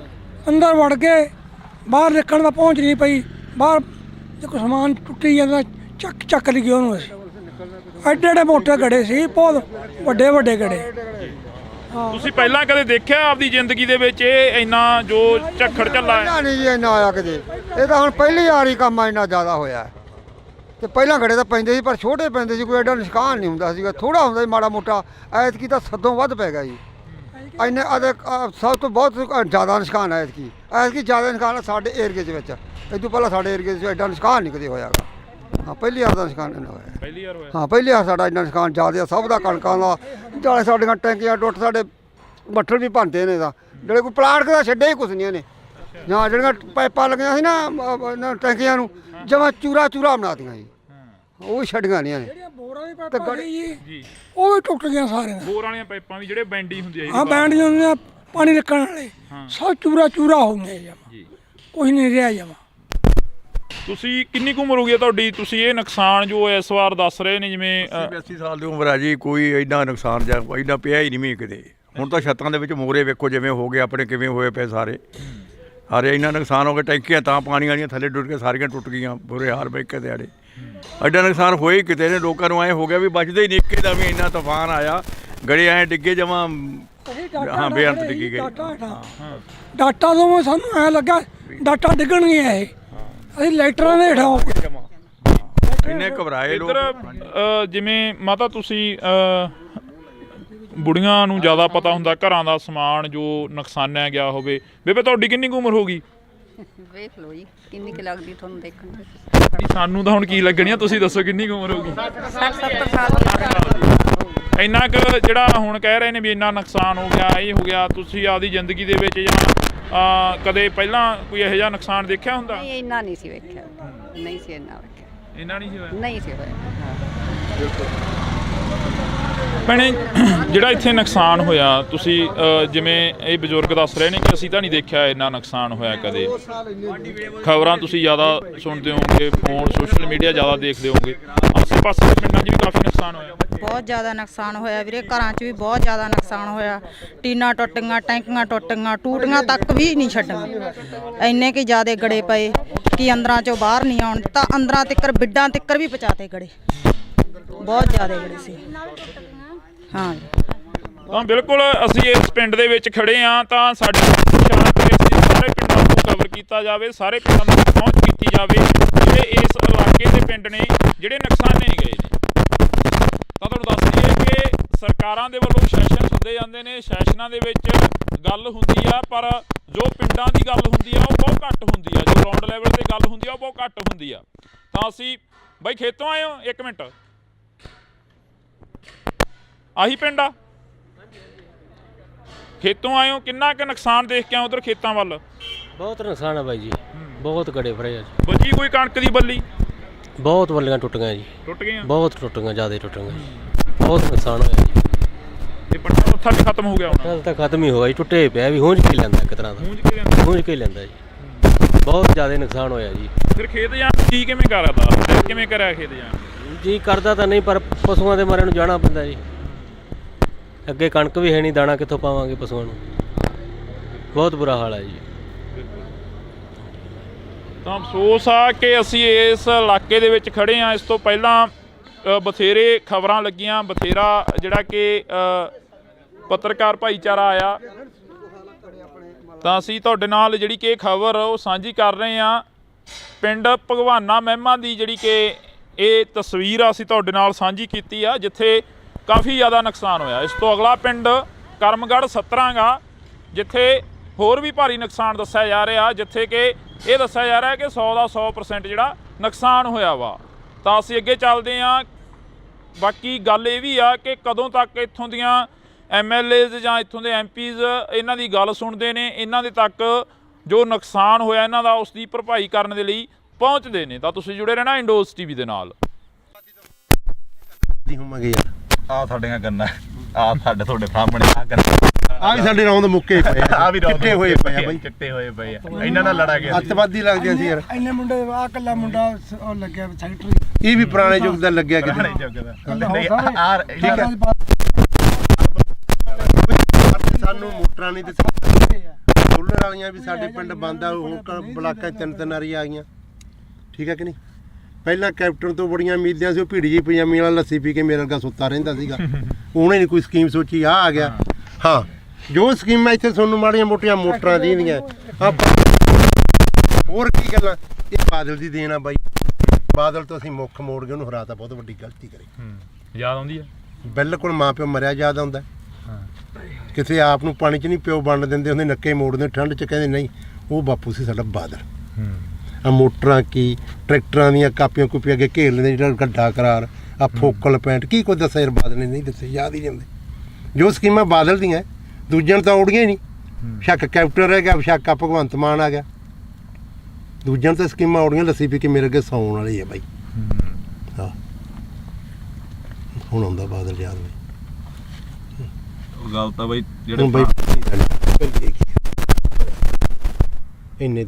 ਅੰਦਰ ਵੜ ਕੇ ਬਾਹਰ ਨਿਕਲਣ ਦਾ ਪਹੁੰਚ ਨਹੀਂ ਪਈ। ਬਾਹਰ ਜੇ ਕੋਈ ਸਮਾਨ ਟੁੱਟੀ ਜਾਂਦਾ ਚੱਕ ਲਈਏ ਉਹਨੂੰ। ਅਸੀਂ ਐਡੇ ਮੋਟੇ ਗੜੇ ਸੀ, ਬਹੁਤ ਵੱਡੇ ਗੜੇ। ਤੁਸੀਂ ਪਹਿਲਾਂ ਕਦੇ ਦੇਖਿਆ ਆਪਦੀ ਜ਼ਿੰਦਗੀ ਦੇ ਵਿੱਚ ਇਹ ਇੰਨਾ ਜੋ ਝੱਖੜ ਝੱਲਾ ਹੈ? ਨਹੀਂ ਜੀ, ਇੰਨਾ ਆਇਆ ਕਦੇ। ਇਹ ਤਾਂ ਹੁਣ ਪਹਿਲੀ ਵਾਰੀ ਕੰਮ ਇੰਨਾ ਜ਼ਿਆਦਾ ਹੋਇਆ ਤੇ ਪਹਿਲਾਂ ਗੜੇ ਤਾਂ ਪੈਂਦੇ ਸੀ ਪਰ ਛੋਟੇ ਪੈਂਦੇ ਸੀ, ਕੋਈ ਐਡਾ ਨੁਕਸਾਨ ਨਹੀਂ ਹੁੰਦਾ ਸੀਗਾ, ਥੋੜਾ ਹੁੰਦਾ ਸੀ ਮਾੜਾ ਮੋਟਾ। ਐਤਕੀ ਤਾਂ ਸਦੋਂ ਵੱਧ ਪੈ ਗਿਆ ਜੀ। ਇੰਨੇ ਸਭ ਤੋਂ ਬਹੁਤ ਜ਼ਿਆਦਾ ਨੁਕਸਾਨ ਹੈ ਐਤਕੀ ਜ਼ਿਆਦਾ ਨੁਕਸਾਨ ਸਾਡੇ ਏਰੀਏ ਦੇ ਵਿੱਚ। ਇਹ ਤੋਂ ਪਹਿਲਾਂ ਸਾਡੇ ਏਰੀਏ 'ਚ ਐਡਾ ਨੁਕਸਾਨ ਨਹੀਂ ਕਦੇ ਹੋਇਆਗਾ। ਹਾਂ, ਪਹਿਲੀ ਵਾਰ ਦਾ ਨੁਕਸਾਨ ਇੰਨਾ ਹੋਇਆ। ਪਹਿਲੀ ਵਾਰ ਹੋਇਆ? ਹਾਂ, ਪਹਿਲੀ ਵਾਰ ਸਾਡਾ ਇੰਨਾ ਨੁਕਸਾਨ ਜ਼ਿਆਦਾ ਸਭ ਦਾ, ਕਣਕਾਂ ਦਾ, ਜਾਲੇ ਸਾਡੀਆਂ ਟੈਂਕੀਆਂ ਟੁੱਟ, ਸਾਡੇ ਬੱਠਲ ਵੀ ਭੰਨਦੇ ਨੇ ਤਾਂ ਜਿਹੜੇ ਕੋਈ ਪਲਾਟ ਦਾ ਛੱਡਿਆ ਹੀ ਕੁਛ ਨਹੀਂ ਇਹਨੇ। ਜਾਂ ਜਿਹੜੀਆਂ ਪਾਈਪਾਂ ਲੱਗੀਆਂ ਸੀ ਨਾ ਟੈਂਕੀਆਂ ਨੂੰ, ਜਮਾਂ ਚੂਰਾ ਬਣਾਤੀਆਂ ਜੀ, ਉਹ ਵੀ ਛੱਡੀਆਂ ਨਹੀਂ ਇਹਨੇ। ਬੋਰਾਂ ਦੀ ਪਾਈਪਾਂ ਜੀ ਉਹ ਵੀ ਟੁੱਟ ਗਈਆਂ ਸਾਰੀਆਂ। ਬੋਰ ਵਾਲੀਆਂ ਪਾਈਪਾਂ ਵੀ ਜਿਹੜੇ ਬੈਂਡੀ ਹੁੰਦੀ ਆ? ਹਾਂ, ਬੈਂਡੀਆਂ ਹੁੰਦੀਆਂ, ਪਾਣੀ ਨਿਕਲਣ ਵਾਲੇ, ਸਭ ਚੂਰਾ ਹੋ ਗਏ ਜਮਾਂ, ਕੁਛ ਨਹੀਂ ਰਿਹਾ ਜਮਾਂ। ਤੁਸੀਂ ਕਿੰਨੀ ਕੁ ਉਮਰ ਹੋ ਗਈ ਤੁਹਾਡੀ? ਤੁਸੀਂ ਇਹ ਨੁਕਸਾਨ ਜੋ ਇਸ ਵਾਰ ਦੱਸ ਰਹੇ ਨੇ, ਜਿਵੇਂ 80 ਸਾਲ ਦੀ ਉਮਰ ਹੈ ਜੀ, ਕੋਈ ਐਡਾ ਨੁਕਸਾਨ ਜਾਂ ਐਡਾ ਪਿਆ ਹੀ ਨਹੀਂ ਕਿਤੇ। ਹੁਣ ਤਾਂ ਛੱਤਾਂ ਦੇ ਵਿੱਚ ਮੋਰੇ ਵੇਖੋ ਜਿਵੇਂ ਹੋ ਗਏ ਆਪਣੇ, ਕਿਵੇਂ ਹੋਏ ਪਏ ਸਾਰੇ ਇੰਨਾ ਨੁਕਸਾਨ ਹੋ ਗਿਆ। ਟੈਂਕੀਆਂ ਤਾਂ ਪਾਣੀ ਵਾਲੀਆਂ ਥੱਲੇ ਡੁੱਟ ਕੇ ਸਾਰੀਆਂ ਟੁੱਟ ਗਈਆਂ, ਬੁਰੇ ਹਾਲ ਬੈਂਕੇ ਦੇ ਆੜੇ। ਐਡਾ ਨੁਕਸਾਨ ਹੋਇਆ ਹੀ ਕਿਤੇ ਨੇ, ਲੋਕਾਂ ਨੂੰ ਐਂ ਹੋ ਗਿਆ ਵੀ ਬਚਦੇ ਹੀ ਨਹੀਂ, ਇੱਕੇ ਦਾ ਵੀ ਇੰਨਾ ਤੂਫਾਨ ਆਇਆ, ਗੜੇ ਐਂ ਡਿੱਗੇ ਜਮਾਂ, ਹਾਂ ਬੇਅੰਤ ਡਿੱਗੀ ਗਏ। ਡਾਟਾ ਤੋਂ ਸਾਨੂੰ ਐ ਲੱਗਾ ਡਾਟਾ ਡਿੱਗਣਗੀਆਂ ਇਹ, ਅਸੀਂ ਲਾਈਟਰਾਂ ਦੇ ਹੇਠਾਂ ਹੋ ਗਏ। ਇੰਨੇ ਘਬਰਾਏ ਲੋਕ। ਇੱਧਰ ਜਿਵੇਂ ਮਾਤਾ ਤੁਸੀਂ ਬੁੜੀਆਂ ਨੂੰ ਜ਼ਿਆਦਾ ਪਤਾ ਹੁੰਦਾ ਘਰਾਂ ਦਾ ਸਮਾਨ ਜੋ ਨੁਕਸਾਨਿਆ ਗਿਆ ਹੋਵੇ। ਬੇਬੇ ਤੁਹਾਡੀ ਕਿੰਨੀ ਕੁ ਉਮਰ ਹੋ ਗਈ? ਵੇਖ ਲਓ ਜੀ ਕਿੰਨੀ ਕੁ ਲੱਗਦੀ ਤੁਹਾਨੂੰ ਦੇਖਣ ਵਿੱਚ। ਸਾਨੂੰ ਤਾਂ ਹੁਣ ਕੀ ਲੱਗਣੀ ਆ, ਤੁਸੀਂ ਦੱਸੋ ਕਿੰਨੀ ਕੁ ਉਮਰ ਹੋ ਗਈ? 60-70 ਸਾਲ। ਇੰਨਾ ਕੁ ਜਿਹੜਾ ਹੁਣ ਕਹਿ ਰਹੇ ਨੇ ਵੀ ਇੰਨਾ ਨੁਕਸਾਨ ਹੋ ਗਿਆ, ਇਹ ਹੋ ਗਿਆ, ਤੁਸੀਂ ਆਪਦੀ ਜ਼ਿੰਦਗੀ ਦੇ ਵਿੱਚ ਜਾਂ ਕਦੇ ਪਹਿਲਾਂ ਕੋਈ ਇਹੋ ਜਿਹਾ ਨੁਕਸਾਨ ਦੇਖਿਆ ਹੁੰਦਾ? ਨਹੀਂ ਇੰਨਾ ਨਹੀਂ ਸੀ ਵੇਖਿਆ, ਨਹੀਂ ਸੀ ਇੰਨਾ ਵੇਖਿਆ, ਇੰਨਾ ਨਹੀਂ ਸੀ ਹੋਇਆ? ਨਹੀਂ ਸੀ ਹੋਇਆ। ਭੈਣੇ ਜਿਹੜਾ ਇੱਥੇ ਨੁਕਸਾਨ ਹੋਇਆ, ਤੁਸੀਂ ਜਿਵੇਂ ਇਹ ਬਜ਼ੁਰਗ ਦੱਸ ਰਹੇ ਨੇ ਕਿ ਅਸੀਂ ਤਾਂ ਨਹੀਂ ਦੇਖਿਆ ਇੰਨਾ ਨੁਕਸਾਨ ਹੋਇਆ ਕਦੇ, ਖਬਰਾਂ ਤੁਸੀਂ ਜ਼ਿਆਦਾ ਸੁਣਦੇ ਹੋਵੋਗੇ, ਫੋਨ ਸੋਸ਼ਲ ਮੀਡੀਆ ਜ਼ਿਆਦਾ ਦੇਖਦੇ ਹੋਵੋਗੇ, ਆਸੇ ਪਾਸੇ ਦੇ ਪਿੰਡਾਂ 'ਚ ਵੀ ਕਾਫੀ ਨੁਕਸਾਨ ਹੋਇਆ? ਬਹੁਤ ਜ਼ਿਆਦਾ ਨੁਕਸਾਨ ਹੋਇਆ ਵੀਰੇ, ਘਰਾਂ 'ਚ ਵੀ ਬਹੁਤ ਜ਼ਿਆਦਾ ਨੁਕਸਾਨ ਹੋਇਆ। ਟੀਨਾਂ ਟੁੱਟ ਗਈਆਂ, ਟੈਂਕੀਆਂ ਟੁੱਟ ਗਈਆਂ, ਟੂਟੀਆਂ ਤੱਕ ਵੀ ਨਹੀਂ ਛੱਡੀਆਂ। ਇੰਨੇ ਕਿ ਜ਼ਿਆਦਾ ਗੜੇ ਪਏ ਕਿ ਅੰਦਰਾਂ 'ਚੋਂ ਬਾਹਰ ਨਹੀਂ ਆਉਣ ਦਿੱਤਾ, ਅੰਦਰਾਂ ਤਿੱਕਰ ਬਿੱਡਾਂ ਤਿੱਕਰ ਵੀ ਪਹੁੰਚਾਤੇ ਗੜੇ, ਬਹੁਤ ਜ਼ਿਆਦਾ ਗੜੇ ਸੀ। ਹਾਂ ਤਾਂ ਬਿਲਕੁਲ ਅਸੀਂ ਇਸ ਪਿੰਡ ਦੇ ਵਿੱਚ ਖੜੇ ਹਾਂ, ਤਾਂ ਸਾਡੇ ਸਾਰੇ ਪਿੰਡਾਂ ਨੂੰ ਕਵਰ ਕੀਤਾ ਜਾਵੇ, ਸਾਰੇ ਪਿੰਡਾਂ ਤੱਕ ਪਹੁੰਚ ਕੀਤੀ ਜਾਵੇ ਜਿਹੜੇ ਇਸ ਇਲਾਕੇ ਦੇ ਪਿੰਡ ਨੇ ਜਿਹੜੇ ਨੁਕਸਾਨੇ ਗਏ ਨੇ। ਤਾਂ ਤੁਹਾਨੂੰ ਦੱਸ ਦਈਏ ਕਿ ਸਰਕਾਰਾਂ ਦੇ ਵੱਲੋਂ ਸੈਸ਼ਨ ਸੱਦੇ ਜਾਂਦੇ ਨੇ, ਸੈਸ਼ਨਾਂ ਦੇ ਵਿੱਚ ਗੱਲ ਹੁੰਦੀ ਆ, ਪਰ ਜੋ ਪਿੰਡਾਂ ਦੀ ਗੱਲ ਹੁੰਦੀ ਆ ਉਹ ਬਹੁਤ ਘੱਟ ਹੁੰਦੀ ਆ, ਜੋ ਗਰਾਊਂਡ ਲੈਵਲ ਤੇ ਗੱਲ ਹੁੰਦੀ ਆ ਉਹ ਬਹੁਤ ਘੱਟ ਹੁੰਦੀ ਆ। ਤਾਂ ਅਸੀਂ ਬਾਈ ਖੇਤੋਂ ਆਏ ਹੋ? ਇੱਕ ਮਿੰਟ, ਆਹੀ ਪਿੰਡ ਆ? ਖੇਤੋਂ ਆਏ ਹੋ, ਕਿੰਨਾ ਕੁ ਨੁਕਸਾਨ ਦੇਖ ਕੇ ਆਏ ਉਧਰ ਖੇਤਾਂ ਵੱਲ? ਬਹੁਤ ਨੁਕਸਾਨ ਆ ਬਾਈ ਜੀ, ਬਹੁਤ ਗੜੇ ਫੜੇ ਆ ਜੀ। ਬਚੀ ਕੋਈ ਕਣਕ ਦੀ ਬੱਲੀ? ਬਹੁਤ ਬੱਲੀਆਂ ਟੁੱਟ ਗਈਆਂ ਜੀ, ਟੁੱਟ ਗਈਆਂ, ਬਹੁਤ ਟੁੱਟ ਗਈਆਂ, ਜ਼ਿਆਦਾ ਟੁੱਟ ਗਈਆਂ, ਬਹੁਤ ਨੁਕਸਾਨ ਹੋਇਆ ਜੀ। ਇਹ ਪੱਟਾ ਉੱਥਾ ਵੀ ਖਤਮ ਹੋ ਗਿਆ ਹੁਣ? ਕੱਲ ਤਾਂ ਖਤਮ ਹੀ ਹੋਇਆ ਜੀ, ਟੁੱਟੇ ਪਿਆ ਵੀ, ਹੂੰਝ ਕੇ ਲੈਂਦਾ ਇੱਕ ਤਰ੍ਹਾਂ ਦਾ, ਹੂੰਝ ਕੇ ਲੈਂਦਾ ਜੀ, ਬਹੁਤ ਜ਼ਿਆਦਾ ਨੁਕਸਾਨ ਹੋਇਆ ਜੀ। ਫਿਰ ਖੇਤ ਜਾਣ ਕੀ ਕਿਵੇਂ ਕਰਦਾ, ਕਿਵੇਂ ਕਰਿਆ ਖੇਤ ਜਾਣ? ਜੀ ਕਰਦਾ ਤਾਂ ਨਹੀਂ, ਪਰ ਪਸ਼ੂਆਂ ਦੇ ਮਾਰੇ ਨੂੰ ਜਾਣਾ ਪੈਂਦਾ ਜੀ, ਅੱਗੇ ਕਣਕ ਵੀ ਹੈ ਨਹੀਂ, ਦਾਣਾ ਕਿੱਥੋਂ ਪਾਵਾਂਗੇ ਪਸ਼ੂਆਂ ਨੂੰ, ਬਹੁਤ ਬੁਰਾ ਹਾਲ ਹੈ ਜੀ। ਤਾਂ ਅਫਸੋਸ ਆ ਕਿ ਅਸੀਂ ਇਸ ਇਲਾਕੇ ਦੇ ਵਿੱਚ ਖੜੇ ਹਾਂ। ਇਸ ਤੋਂ ਪਹਿਲਾਂ ਬਥੇਰੇ ਖਬਰਾਂ ਲੱਗੀਆਂ, ਬਥੇਰਾ ਜਿਹੜਾ ਕਿ ਪੱਤਰਕਾਰ ਭਾਈਚਾਰਾ ਆਇਆ, ਤਾਂ ਅਸੀਂ ਤੁਹਾਡੇ ਨਾਲ ਜਿਹੜੀ ਕਿ ਖਬਰ ਉਹ ਸਾਂਝੀ ਕਰ ਰਹੇ ਹਾਂ। ਪਿੰਡ ਭਗਵਾਨਾ ਮਹਿਮਾ ਦੀ ਜਿਹੜੀ ਕਿ ਇਹ ਤਸਵੀਰ ਅਸੀਂ ਤੁਹਾਡੇ ਨਾਲ ਸਾਂਝੀ ਕੀਤੀ ਆ, ਜਿੱਥੇ ਕਾਫੀ ਜ਼ਿਆਦਾ ਨੁਕਸਾਨ ਹੋਇਆ। ਇਸ ਤੋਂ ਅਗਲਾ ਪਿੰਡ ਕਰਮਗੜ੍ਹ 17 ਗਾ, ਜਿੱਥੇ ਹੋਰ ਵੀ ਭਾਰੀ ਨੁਕਸਾਨ ਦੱਸਿਆ ਜਾ ਰਿਹਾ, ਜਿੱਥੇ ਕਿ ਇਹ ਦੱਸਿਆ ਜਾ ਰਿਹਾ ਕਿ 100 ਦਾ 100% ਜਿਹੜਾ ਨੁਕਸਾਨ ਹੋਇਆ ਵਾ। ਤਾਂ ਅਸੀਂ ਅੱਗੇ ਚੱਲਦੇ ਹਾਂ। ਬਾਕੀ ਗੱਲ ਇਹ ਵੀ ਆ ਕਿ ਕਦੋਂ ਤੱਕ ਇੱਥੋਂ ਦੀਆਂ MLAs ਜਾਂ ਇੱਥੋਂ ਦੇ MPs ਇਹਨਾਂ ਦੀ ਗੱਲ ਸੁਣਦੇ ਨੇ, ਇਹਨਾਂ ਦੇ ਤੱਕ ਜੋ ਨੁਕਸਾਨ ਹੋਇਆ ਇਹਨਾਂ ਦਾ ਉਸ ਦੀ ਭਰਪਾਈ ਕਰਨ ਦੇ ਲਈ ਪਹੁੰਚਦੇ ਨੇ। ਤਾਂ ਤੁਸੀਂ ਜੁੜੇ ਰਹਿਣਾ ਇੰਡੋਜ਼ TV ਦੇ ਨਾਲ। ਆ ਸਾਡੀਆਂ ਗੰਨਾਂ, ਆ ਸਾਡੇ ਤੁਹਾਡੇ ਸਾਹਮਣੇ ਆ ਗੰਨਾਂ, ਆ ਵੀ ਸਾਡੇ ਰੌਂਦ ਮੁੱਕੇ ਪਏ ਆ, ਵੀ ਚਿੱਟੇ ਹੋਏ ਪਏ ਆ ਬਾਈ, ਚਿੱਟੇ ਹੋਏ ਪਏ ਆ, ਇਹਨਾਂ ਨਾਲ ਲੜਾ ਗਿਆ ਅੱਤਵਾਦੀ ਲੱਗਦੇ ਸੀ ਯਾਰ। ਇੰਨੇ ਮੁੰਡੇ ਆ ਕੱਲਾ ਮੁੰਡਾ ਉਹ ਲੱਗਿਆ ਸੈਕਟਰੀ, ਇਹ ਵੀ ਪੁਰਾਣੇ ਯੁੱਗ ਦਾ ਲੱਗਿਆ ਕਿਤੇ। ਸਾਨੂੰ ਮੋਟਰਾਂ ਨਹੀਂ ਦਿੱਤੀਆਂ, ਸੋਲਰ ਵਾਲੀਆਂ ਵੀ ਸਾਡੇ ਪਿੰਡ ਬੰਦ ਆ, ਉਹ ਬਲਾਕਾਂ 3 ਵਾਰੀ ਆ ਗਈਆਂ, ਠੀਕ ਹੈ ਕਿ ਨਹੀਂ। ਪਹਿਲਾਂ ਕੈਪਟਨ ਤੋਂ ਬੜੀਆਂ ਉਮੀਦਾਂ ਸੀ, ਉਹ ਭੀੜੀ ਜੀ ਪਜਾਮੀ ਵਾਲਾ ਲੱਸੀ ਪੀ ਕੇ ਮੇਰੇ ਵਰਗਾ ਸੁੱਤਾ ਰਹਿੰਦਾ ਸੀਗਾ, ਉਹਨੇ ਨਹੀਂ ਕੋਈ ਸਕੀਮ ਸੋਚੀ, ਆ ਗਿਆ। ਹਾਂ ਜੋ ਸਕੀਮਾਂ ਇੱਥੇ ਤੁਹਾਨੂੰ ਮਾੜੀਆਂ ਮੋਟੀਆਂ ਮੋਟਰਾਂ ਦੀਆਂ ਹੋਰ ਕੀ ਗੱਲਾਂ, ਇਹ ਬਾਦਲ ਦੀ ਦੇਣ ਆ ਬਾਈ। ਬਾਦਲ ਤੋਂ ਅਸੀਂ ਮੁੱਖ ਮੋੜ ਕੇ ਉਹਨੂੰ ਹਰਾਤਾ, ਬਹੁਤ ਵੱਡੀ ਗਲਤੀ ਕਰੀ। ਯਾਦ ਆਉਂਦੀ ਆ? ਬਿਲਕੁਲ ਮਾਂ ਪਿਓ ਮਰਿਆ ਯਾਦ ਆਉਂਦਾ। ਕਿਸੇ ਆਪ ਨੂੰ ਪਾਣੀ 'ਚ ਨਹੀਂ ਪਿਓ ਵੰਡ ਦਿੰਦੇ ਹੁੰਦੇ, ਨੱਕੇ ਮੋੜਦੇ ਠੰਡ 'ਚ, ਕਹਿੰਦੇ ਨਹੀਂ ਉਹ ਬਾਪੂ ਸੀ ਸਾਡਾ ਬਾਦਲ। ਆ ਮੋਟਰਾਂ ਕੀ ਟਰੈਕਟਰਾਂ ਦੀਆਂ ਕਾਪੀਆਂ ਕੁਪੀਆਂ ਅੱਗੇ ਘੇਰ ਲੈਂਦੇ, ਜਿਹੜਾ ਗੱਡਾ ਕਰਾਰ ਆ ਫੋਕਲ ਪੈਂਟ ਕੀ ਕੁਝ ਦੱਸਿਆ ਯਾਰ ਬਾਦਲ ਨੇ ਨਹੀਂ ਦੱਸੇ, ਯਾਦ ਹੀ ਨਹੀਂ ਹੁੰਦੇ। ਜੋ ਸਕੀਮਾਂ ਬਾਦਲ ਦੀਆਂ ਦੂਜਿਆਂ ਨੂੰ ਤਾਂ ਉੜੀਆਂ ਹੀ ਨਹੀਂ, ਸ਼ੱਕ ਕੈਪਟਨ ਰਹਿ ਗਿਆ, ਸ਼ੱਕ ਆ ਭਗਵੰਤ ਮਾਨ ਆ ਗਿਆ, ਦੂਜਿਆਂ ਨੂੰ ਤਾਂ ਸਕੀਮਾਂ ਉੜੀਆਂ, ਲੱਸੀ ਪੀ ਕੇ ਮੇਰੇ ਅੱਗੇ ਸੌਣ ਵਾਲੀ ਹੈ ਬਾਈ। ਹਾਂ ਹੁਣ ਆਉਂਦਾ ਬਾਦਲ ਯਾਦ ਬਾਈ। ਉਹ ਗੱਲ ਤਾਂ ਬਾਈ ਜਿਹੜੇ ਬਾਈ ਇੰਨੇ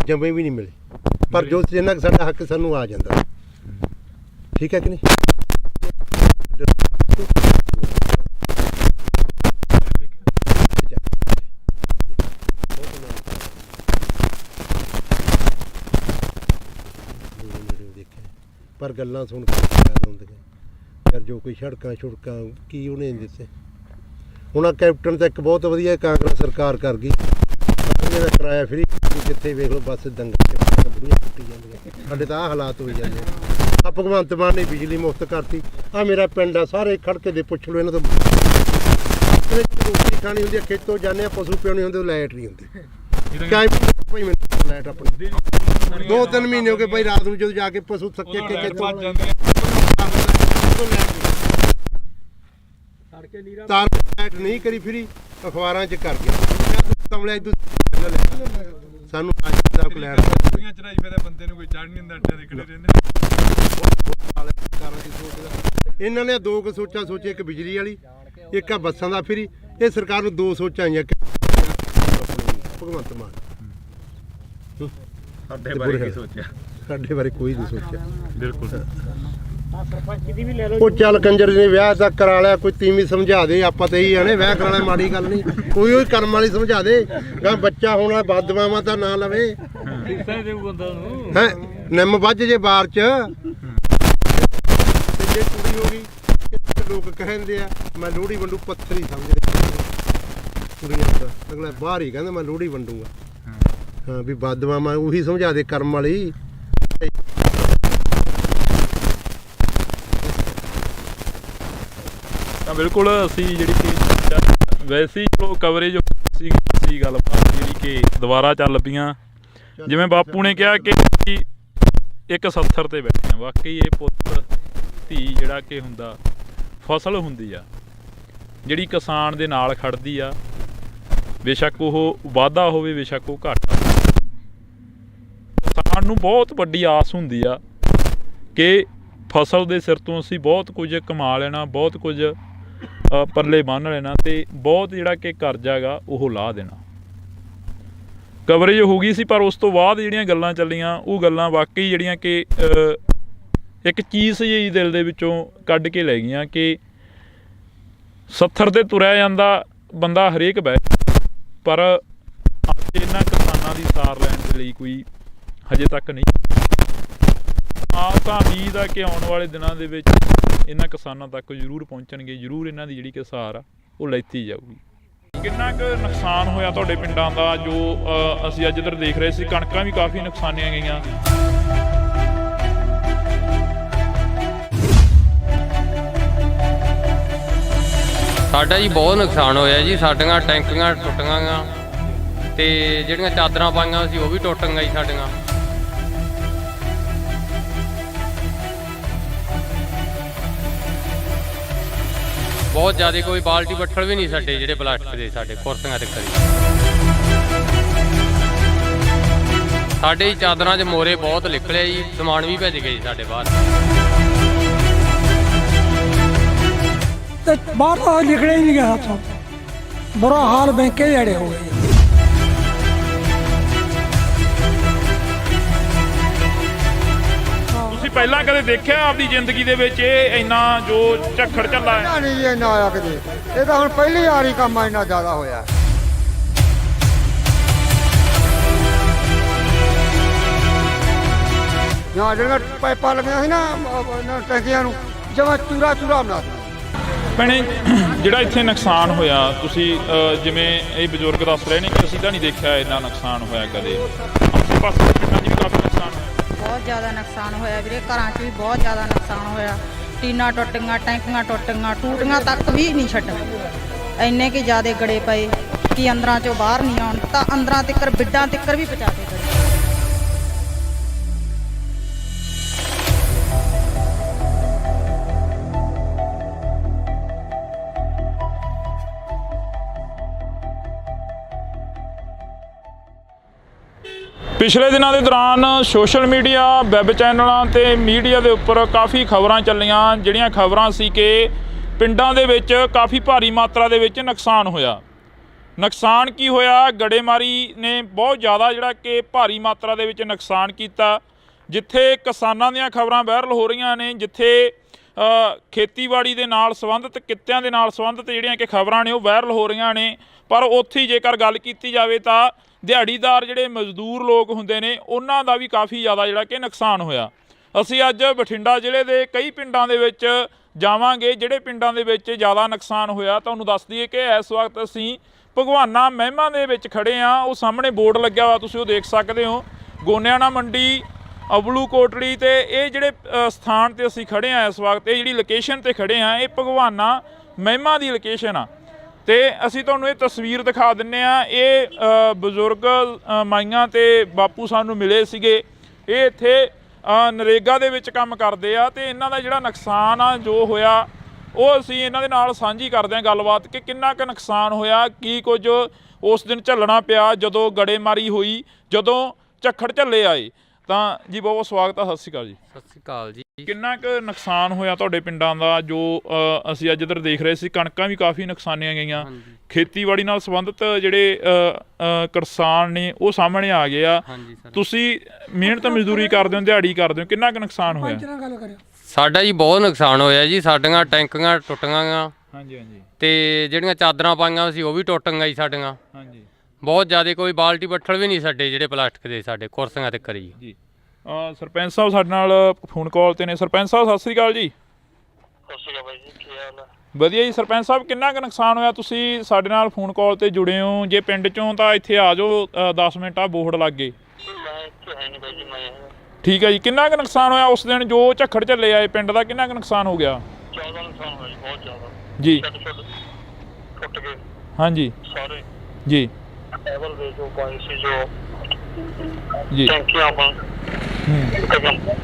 ਜੰਮੇ ਵੀ ਨਹੀਂ ਮਿਲੇ, ਪਰ ਜੋ ਜਿੰਨਾ ਸਾਡਾ ਹੱਕ ਸਾਨੂੰ ਆ ਜਾਂਦਾ, ਠੀਕ ਹੈ ਕਿ ਨਹੀਂ। ਪਰ ਗੱਲਾਂ ਸੁਣ ਕੇ ਯਾਦ ਆਉਂਦੀਆਂ ਯਾਰ ਜੋ ਕੋਈ ਸੜਕਾਂ ਕੀ ਉਹਨੇ ਨਹੀਂ ਦਿੱਤੇ। ਹੁਣ ਆਹ ਕੈਪਟਨ ਤਾਂ ਇੱਕ ਬਹੁਤ ਵਧੀਆ ਕਾਂਗਰਸ ਸਰਕਾਰ ਕਰ ਗਈ, ਇਹਦਾ ਕਿਰਾਇਆ ਫਰੀ, ਜਿੱਥੇ ਵੇਖ ਲਓ ਬੱਸ ਦੰਗਲ ਬੁੜੀਆਂ ਟੁੱਟੀ ਜਾਂਦੀਆਂ। ਸਾਡੇ ਤਾਂ ਆਹ ਹਾਲਾਤ ਹੋਈ ਜਾਂਦੇ ਆ। ਭਗਵੰਤ ਮਾਨ ਨੇ ਬਿਜਲੀ ਮੁਫਤ ਕਰਤੀ। ਆ ਮੇਰਾ ਪਿੰਡ ਆ, ਸਾਰੇ ਖੜਕੇ ਦੇ ਪੁੱਛ ਲਓ ਇਹਨਾਂ ਤੋਂ। ਰੋਟੀ ਖਾਣੀ ਹੁੰਦੀ ਆ, ਖੇਤੋਂ ਜਾਂਦੇ ਆ, ਪਸ਼ੂ ਪਿਆਉਣੇ ਹੁੰਦੇ, ਲਾਈਟ ਨਹੀਂ ਹੁੰਦੀ। ਭਾਈ ਮੈਨੂੰ ਲਾਈਟ ਆਪਣੀ 2-3 ਮਹੀਨੇ ਹੋ ਗਏ ਭਾਈ, ਰਾਤ ਨੂੰ ਜਦੋਂ ਜਾ ਕੇ ਪਸ਼ੂ ਥੱਕੇ ਕੇ ਤਾਰ ਲਾਈਟ ਨਹੀਂ ਕਰੀ ਫਰੀ, ਅਖਬਾਰਾਂ 'ਚ ਕਰ ਗਿਆ ਕਮਲਿਆ ਸਾਨੂੰ ਅੱਜ ਤੱਕ ਲੈਟ ਚੜਾਈ ਪਏ ਬੰਦੇ ਨੂੰ ਕੋਈ ਚੜ ਨਹੀਂ ਦਿੰਦਾ, ਅੱਡੇ ਦੇ ਖੜੇ ਰਹਿੰਦੇ। ਇਹਨਾਂ ਨੇ ਦੋ ਕੁ ਸੋਚਾਂ ਸੋਚੇ, ਇੱਕ ਬਿਜਲੀ ਵਾਲੀ, ਇੱਕ ਆ ਬੱਸਾਂ ਦਾ ਫਰੀ। ਇਹ ਸਰਕਾਰ ਨੂੰ ਦੋ ਸੋਚਾਂ ਆਈਆਂ ਭਗਵੰਤ ਮਾਨ। ਸਾਡੇ ਬਾਰੇ ਕੀ ਸੋਚਿਆ? ਸਾਡੇ ਬਾਰੇ ਕੋਈ ਨਹੀਂ ਸੋਚਿਆ। ਬਿਲਕੁਲ। ਉਹ ਚੱਲ ਕੰਜਰ ਨੇ ਵਿਆਹ ਤਾਂ ਕਰਾ ਲਿਆ, ਕੋਈ ਤੀਵੀਂ ਸਮਝਾ ਦੇ। ਆਪਾਂ ਤਾਂ ਇਹੀ ਆਣੇ ਵਿਆਹ ਕਰਾਣਾ ਮਾੜੀ ਗੱਲ ਨਹੀਂ, ਕੋਈ ਉਹ ਕਰਮ ਵਾਲੀ ਸਮਝਾ ਦੇ। ਗਾ ਬੱਚਾ ਹੋਣਾ ਬਦਦੁਆਵਾਂ ਤਾਂ ਨਾ ਲਵੇ ਹੈ। ਨਿੰਮ ਵੱਜ ਜੇ ਬਾਰ ਚ ਜੇ ਕੁੜੀ ਹੋ ਗਈ, ਲੋਕ ਕਹਿੰਦੇ ਆ ਮੈਂ ਲੋਹੜੀ ਵੰਡੂ, ਪੱਥਰ ਹੀ ਸਮਝਦੇ ਕੁੜੀਆਂ ਤਾਂ। ਅਗਲਾ ਬਾਹਰ ਹੀ ਕਹਿੰਦਾ ਮੈਂ ਲੋਹੜੀ ਵੰਡੂਗਾ। ਹਾਂ ਵੀ ਬਦਦੁਆਵਾਂ ਉਹੀ ਸਮਝਾ ਦੇ ਕਰਮ ਵਾਲੀ। ਤਾਂ ਬਿਲਕੁਲ ਅਸੀਂ ਜਿਹੜੀ ਕਿ ਵੈਸੇ ਹੀ ਚਲੋ ਕਵਰੇਜ ਸੀ ਗੱਲਬਾਤ ਜਿਹੜੀ ਕਿ ਦੁਬਾਰਾ ਚੱਲ ਪਈਆਂ। ਜਿਵੇਂ ਬਾਪੂ ਨੇ ਕਿਹਾ ਕਿ ਇੱਕ 70 ਤੇ ਬੈਠੇ ਆ। ਵਾਕਈ ਇਹ ਪੁੱਤ ਧੀ ਜਿਹੜਾ ਕਿ ਹੁੰਦਾ, ਫਸਲ ਹੁੰਦੀ ਆ ਜਿਹੜੀ ਕਿਸਾਨ ਦੇ ਨਾਲ ਖੜਦੀ ਆ। ਬੇਸ਼ੱਕ ਉਹ ਵਾਧਾ ਹੋਵੇ, ਬੇਸ਼ੱਕ ਉਹ ਘਾਟਾ। ਕਿਸਾਨ ਨੂੰ ਬਹੁਤ ਵੱਡੀ ਆਸ ਹੁੰਦੀ ਆ ਕਿ ਫਸਲ ਦੇ ਸਿਰ ਤੋਂ ਅਸੀਂ ਬਹੁਤ ਕੁਝ ਕਮਾ ਲੈਣਾ, ਬਹੁਤ ਕੁਝ ਪੱਲੇ ਬੰਨ੍ਹ ਲੈਣਾ ਅਤੇ ਬਹੁਤ ਜਿਹੜਾ ਕਿ ਕਰਜ਼ਾ ਗਾ ਉਹ ਲਾਹ ਦੇਣਾ। ਕਵਰੇਜ ਹੋ ਗਈ ਸੀ, ਪਰ ਉਸ ਤੋਂ ਬਾਅਦ ਜਿਹੜੀਆਂ ਗੱਲਾਂ ਚੱਲੀਆਂ ਉਹ ਗੱਲਾਂ ਵਾਕਈ ਜਿਹੜੀਆਂ ਕਿ ਇੱਕ ਚੀਜ਼ ਜਿਹੀ ਦਿਲ ਦੇ ਵਿੱਚੋਂ ਕੱਢ ਕੇ ਲੈ ਗਈਆਂ ਕਿ 70 ਤੇ ਤੁਰਿਆ ਜਾਂਦਾ ਬੰਦਾ ਹਰੇਕ ਬਹਿ, ਪਰ ਅੱਜ ਇਹਨਾਂ ਕਿਸਾਨਾਂ ਦੀ ਸਾਰ ਲੈਣ ਦੇ ਲਈ ਕੋਈ ਹਜੇ ਤੱਕ ਨਹੀਂ। ਆਪ ਤਾਂ ਉਮੀਦ ਆ ਕਿ ਆਉਣ ਵਾਲੇ ਦਿਨਾਂ ਦੇ ਵਿੱਚ ਇਹਨਾਂ ਕਿਸਾਨਾਂ ਤੱਕ ਜ਼ਰੂਰ ਪਹੁੰਚਣਗੇ, ਜ਼ਰੂਰ ਇਹਨਾਂ ਦੀ ਜਿਹੜੀ ਕਿ ਸਾਰ ਆ ਉਹ ਲੈਤੀ ਜਾਊਗੀ। ਕਿੰਨਾ ਕੁ ਨੁਕਸਾਨ ਹੋਇਆ ਤੁਹਾਡੇ ਪਿੰਡਾਂ ਦਾ? ਜੋ ਅਸੀਂ ਅੱਜ ਇੱਧਰ ਦੇਖ ਰਹੇ ਸੀ, ਕਣਕਾਂ ਵੀ ਕਾਫੀ ਨੁਕਸਾਨੀਆਂ ਗਈਆਂ। ਸਾਡਾ ਜੀ ਬਹੁਤ ਨੁਕਸਾਨ ਹੋਇਆ ਜੀ। ਸਾਡੀਆਂ ਟੈਂਕੀਆਂ ਟੁੱਟੀਆਂ ਗਾ, ਤੇ ਜਿਹੜੀਆਂ ਚਾਦਰਾਂ ਪਾਈਆਂ ਸੀ ਉਹ ਵੀ ਟੁੱਟ ਗਈਆਂ ਜੀ ਸਾਡੀਆਂ। ਬਹੁਤ ਜ਼ਿਆਦਾ ਕੋਈ ਬਾਲਟੀ ਬੱਠਲ ਵੀ ਨਹੀਂ ਸਾਡੇ ਜਿਹੜੇ ਪਲਾਸਟਿਕ ਦੇ, ਸਾਡੇ ਕੁਰਸੀਆਂ ਤੇ ਕਰੀ। ਸਾਡੇ ਹੀ ਚਾਦਰਾਂ 'ਚ ਮੋਰੇ ਬਹੁਤ ਨਿਕਲੇ ਜੀ, ਸਮਾਨ ਵੀ ਭੱਜ ਗਏ ਜੀ ਸਾਡੇ ਬਾਹਰ। ਤੇ ਬਾਹਰ ਤਾਂ ਨਿਕਲਿਆ ਹੀ ਨਹੀਂ ਗਿਆ ਹੱਥੋਂ। ਬੁਰਾ ਹਾਲ ਬੈਂਕੇ ਜਿਹੜੇ ਹੋ ਗਏ। ਤੁਸੀਂ ਪਹਿਲਾਂ ਕਦੇ ਦੇਖਿਆ ਆਪਣੀ ਜ਼ਿੰਦਗੀ ਦੇ ਵਿੱਚ ਇਹ ਇੰਨਾ ਜੋ ਝੱਖੜ ਝੱਲਾ ਹੈ? ਨਹੀਂ ਜੀ ਇੰਨਾ ਆਇਆ ਕਿਤੇ। ਇਹ ਤਾਂ ਹੁਣ ਪਹਿਲੀ ਵਾਰੀ ਕੰਮ ਇੰਨਾ ਜ਼ਿਆਦਾ ਹੋਇਆ। ਜਾਂ ਜਿਹੜੀਆਂ ਪਾਈਪਾਂ ਲੱਗੀਆਂ ਸੀ ਨਾ ਟੈਂਕੀਆਂ ਨੂੰ, ਜਮਾਂ ਚੂਰਾ ਬਣਾ ਦਿੱਤਾ। ਭੈਣੇ, ਜਿਹੜਾ ਇੱਥੇ ਨੁਕਸਾਨ ਹੋਇਆ, ਤੁਸੀਂ ਜਿਵੇਂ ਇਹ ਬਜ਼ੁਰਗ ਦੱਸ ਰਹੇ ਨੇ ਕਿ ਅਸੀਂ ਤਾਂ ਨਹੀਂ ਦੇਖਿਆ ਇੰਨਾ ਨੁਕਸਾਨ ਹੋਇਆ ਕਦੇ। ਆਸੇ ਪਾਸੇ ਦੇ ਪਿੰਡਾਂ 'ਚ ਵੀ ਕਾਫੀ ਨੁਕਸਾਨ ਹੋਇਆ। ਬਹੁਤ ਜ਼ਿਆਦਾ ਨੁਕਸਾਨ ਹੋਇਆ ਵੀਰੇ, ਘਰਾਂ 'ਚ ਵੀ ਬਹੁਤ ਜ਼ਿਆਦਾ ਨੁਕਸਾਨ ਹੋਇਆ। ਟੀਨਾਂ ਟੁੱਟ ਗਈਆਂ, ਟੈਂਕੀਆਂ ਟੁੱਟ ਗਈਆਂ, ਟੂਟੀਆਂ ਤੱਕ ਵੀ ਨਹੀਂ ਛੱਡੀਆਂ। ਇੰਨੇ ਕਿ ਜ਼ਿਆਦਾ ਗੜੇ ਪਏ ਕਿ ਅੰਦਰਾਂ 'ਚੋਂ ਬਾਹਰ ਨਹੀਂ ਆਉਣ, ਤਾਂ ਅੰਦਰਾਂ ਤੱਕ ਬਿੱਡਾਂ ਤੱਕ ਵੀ ਪਹੁੰਚਾ ਕੇ ਗਏ। ਪਿਛਲੇ ਦਿਨਾਂ ਦੇ ਦੌਰਾਨ ਸੋਸ਼ਲ ਮੀਡੀਆ, ਵੈਬ ਚੈਨਲਾਂ ਤੇ ਮੀਡੀਆ ਦੇ ਉੱਪਰ ਕਾਫੀ ਖਬਰਾਂ ਚੱਲੀਆਂ, ਜਿਹੜੀਆਂ ਖਬਰਾਂ ਸੀ ਕਿ ਪਿੰਡਾਂ ਦੇ ਵਿੱਚ ਕਾਫੀ ਭਾਰੀ ਮਾਤਰਾ ਦੇ ਵਿੱਚ ਨੁਕਸਾਨ ਹੋਇਆ। ਨੁਕਸਾਨ ਕੀ ਹੋਇਆ? ਗੜੇਮਾਰੀ ਨੇ ਬਹੁਤ ਜ਼ਿਆਦਾ ਜਿਹੜਾ ਕਿ ਭਾਰੀ ਮਾਤਰਾ ਦੇ ਵਿੱਚ ਨੁਕਸਾਨ ਕੀਤਾ। ਜਿੱਥੇ ਕਿਸਾਨਾਂ ਦੀਆਂ ਖਬਰਾਂ ਵਾਇਰਲ ਹੋ ਰਹੀਆਂ ਨੇ, ਜਿੱਥੇ ਖੇਤੀਬਾੜੀ ਦੇ ਨਾਲ ਸੰਬੰਧਿਤ, ਕਿੱਤਿਆਂ ਦੇ ਨਾਲ ਸੰਬੰਧਿਤ ਜਿਹੜੀਆਂ ਕਿ ਖਬਰਾਂ ਨੇ ਉਹ ਵਾਇਰਲ ਹੋ ਰਹੀਆਂ ਨੇ, ਪਰ ਉੱਥੇ ਜੇਕਰ ਗੱਲ ਕੀਤੀ ਜਾਵੇ ਤਾਂ ਦਿਹਾੜੀਦਾਰ ਜਿਹੜੇ ਮਜ਼ਦੂਰ ਲੋਕ ਹੁੰਦੇ ਨੇ ਉਹਨਾਂ ਦਾ ਵੀ ਕਾਫੀ ਜ਼ਿਆਦਾ ਜਿਹੜਾ ਕਿ ਨੁਕਸਾਨ ਹੋਇਆ। ਅਸੀਂ ਅੱਜ ਬਠਿੰਡਾ ਜ਼ਿਲ੍ਹੇ ਦੇ ਕਈ ਪਿੰਡਾਂ ਦੇ ਵਿੱਚ ਜਾਵਾਂਗੇ ਜਿਹੜੇ ਪਿੰਡਾਂ ਦੇ ਵਿੱਚ ਜ਼ਿਆਦਾ ਨੁਕਸਾਨ ਹੋਇਆ। ਤੁਹਾਨੂੰ ਦੱਸ ਦਈਏ ਕਿ ਇਸ ਵਕਤ ਅਸੀਂ ਭਗਵਾਨਾ ਮਹਿਮਾ ਦੇ ਵਿੱਚ ਖੜੇ ਹਾਂ। ਉਹ ਸਾਹਮਣੇ ਬੋਰਡ ਲੱਗਿਆ ਹੋਇਆ ਤੁਸੀਂ ਉਹ ਦੇਖ ਸਕਦੇ ਹੋ, ਗੋਨਿਆਣਾ ਮੰਡੀ, ਅਬਲੂ ਕੋਟਲੀ। ਤੇ ਇਹ ਜਿਹੜੇ ਸਥਾਨ ਤੇ ਅਸੀਂ ਖੜੇ ਹਾਂ ਇਸ ਵਕਤ, ਇਹ ਜਿਹੜੀ ਲੋਕੇਸ਼ਨ ਤੇ ਖੜੇ ਹਾਂ, ਇਹ ਭਗਵਾਨਾ ਮਹਿਮਾ ਦੀ ਲੋਕੇਸ਼ਨ ਆ। ਤੇ ਅਸੀਂ ਤੁਹਾਨੂੰ ਇਹ ਤਸਵੀਰ ਦਿਖਾ ਦਿੰਨੇ ਆ। ਇਹ ਬਜ਼ੁਰਗ ਮਾਈਆਂ ਤੇ ਬਾਪੂ ਸਾਨੂੰ ਮਿਲੇ ਸੀਗੇ। ਇਹ ਇੱਥੇ ਨਰੇਗਾ ਦੇ ਵਿੱਚ ਕੰਮ ਕਰਦੇ ਆ ਤੇ ਇਹਨਾਂ ਦਾ ਜਿਹੜਾ ਨੁਕਸਾਨ ਆ ਜੋ ਹੋਇਆ ਉਹ ਅਸੀਂ ਇਹਨਾਂ ਦੇ ਨਾਲ ਸਾਂਝੀ ਕਰਦੇ ਹਾਂ ਗੱਲਬਾਤ ਕਿ ਕਿੰਨਾ ਕੁ ਨੁਕਸਾਨ ਹੋਇਆ, ਕੀ ਕੁਝ ਉਸ ਦਿਨ ਝੱਲਣਾ ਪਿਆ ਜਦੋਂ ਗੜੇਮਾਰੀ ਹੋਈ, ਜਦੋਂ ਝੱਖੜ ਝੱਲੇ ਆਏ। ਤਾਂ ਜੀ ਬਹੁਤ ਬਹੁਤ ਸਵਾਗਤ ਆ। ਸਤਿ ਸ਼੍ਰੀ ਅਕਾਲ ਜੀ। ਸਤਿ ਸ਼੍ਰੀ ਅਕਾਲ ਜੀ। ਕਿੰਨਾ ਕੁ ਨੁਕਸਾਨ ਹੋਇਆ ਤੁਹਾਡੇ ਪਿੰਡਾਂ ਦਾ ਜੋ ਅਸੀਂ ਅੱਜ ਇੱਧਰ ਦੇਖ ਰਹੇ ਸੀ? ਕਣਕਾਂ ਵੀ ਕਾਫੀ ਨੁਕਸਾਨੀਆਂ ਗਈਆਂ। ਖੇਤੀਬਾੜੀ ਨਾਲ ਸੰਬੰਧਿਤ ਜਿਹੜੇ ਕਿਸਾਨ ਨੇ ਉਹ ਸਾਹਮਣੇ ਆ ਗਏ ਆ। ਤੁਸੀਂ ਮਿਹਨਤ ਮਜ਼ਦੂਰੀ ਕਰਦੇ ਹੋ, ਦਿਹਾੜੀ ਕਰਦੇ ਹੋ, ਕਿੰਨਾ ਕੁ ਨੁਕਸਾਨ ਹੋਇਆ? ਸਾਡਾ ਜੀ ਬਹੁਤ ਨੁਕਸਾਨ ਹੋਇਆ ਜੀ। ਸਾਡੀਆਂ ਟੈਂਕੀਆਂ ਟੁੱਟ ਗਈਆਂ। ਹਾਂਜੀ ਹਾਂਜੀ। ਤੇ ਜਿਹੜੀਆਂ ਚਾਦਰਾਂ ਪਾਈਆਂ ਸੀ ਉਹ ਵੀ ਟੁੱਟ ਗਈਆਂ ਜੀ ਸਾਡੀਆਂ। ਹਾਂਜੀ। ਬਹੁਤ ਜ਼ਿਆਦਾ, ਕੋਈ ਬਾਲਟੀ ਬੱਠਲ ਵੀ ਨਹੀਂ ਸਾਡੇ ਜਿਹੜੇ ਪਲਾਸਟਿਕ ਦੇ ਸਾਡੇ ਕੁਰਸੀਆਂ ਤੇ ਕਰੀ ਜੀ। ਸਰਪੰਚ ਸਾਹਿਬ ਸਾਡੇ ਨਾਲ ਫੋਨ ਕਾਲ ਤੇ ਨੇ। ਸਰਪੰਚ ਸਾਹਿਬ ਸਤਿ ਸ੍ਰੀ ਅਕਾਲ ਜੀ। ਸਤਿ ਸ਼੍ਰੀ ਅਕਾਲ ਬਾਈ ਜੀ, ਕੀ ਹਾਲ ਹੈ? ਵਧੀਆ ਜੀ। ਸਰਪੰਚ ਸਾਹਿਬ ਕਿੰਨਾ ਕੁ ਨੁਕਸਾਨ ਹੋਇਆ? ਤੁਸੀਂ ਸਾਡੇ ਨਾਲ ਫੋਨ ਕਾਲ ਤੇ ਜੁੜੇ ਹੋ, ਜੇ ਪਿੰਡ ਚੋਂ ਤਾਂ ਇੱਥੇ ਆ ਜਾਓ 10 ਮਿੰਟ ਆ ਬੋਰਡ ਲੱਗ ਗਏ। ਮੈਂ ਇੱਥੇ ਹੈ ਨਹੀਂ ਬਾਈ ਜੀ, ਮੈਂ ਠੀਕ ਹੈ ਜੀ। ਕਿੰਨਾ ਕੁ ਨੁਕਸਾਨ ਹੋਇਆ ਉਸ ਦਿਨ ਜੋ ਝੱਖੜ ਝੱਲੇ ਆਏ ਪਿੰਡ ਦਾ? ਕਿੰਨਾ ਕੁ ਨੁਕਸਾਨ ਹੋ ਗਿਆ? ਜ਼ਿਆਦਾ ਨੁਕਸਾਨ ਹੋਇਆ ਜੀ, ਬਹੁਤ ਜ਼ਿਆਦਾ ਜੀ। ਟੁੱਟ ਗਏ ਹਾਂਜੀ ਸਾਰੇ ਜੀ। ਟੇਬਲ ਦੇ ਜੋ ਪਾਣੀ ਸੀ, ਜੋ ਜੀ ਟੈਂਕੀਆਂ ਪਾਣੀ,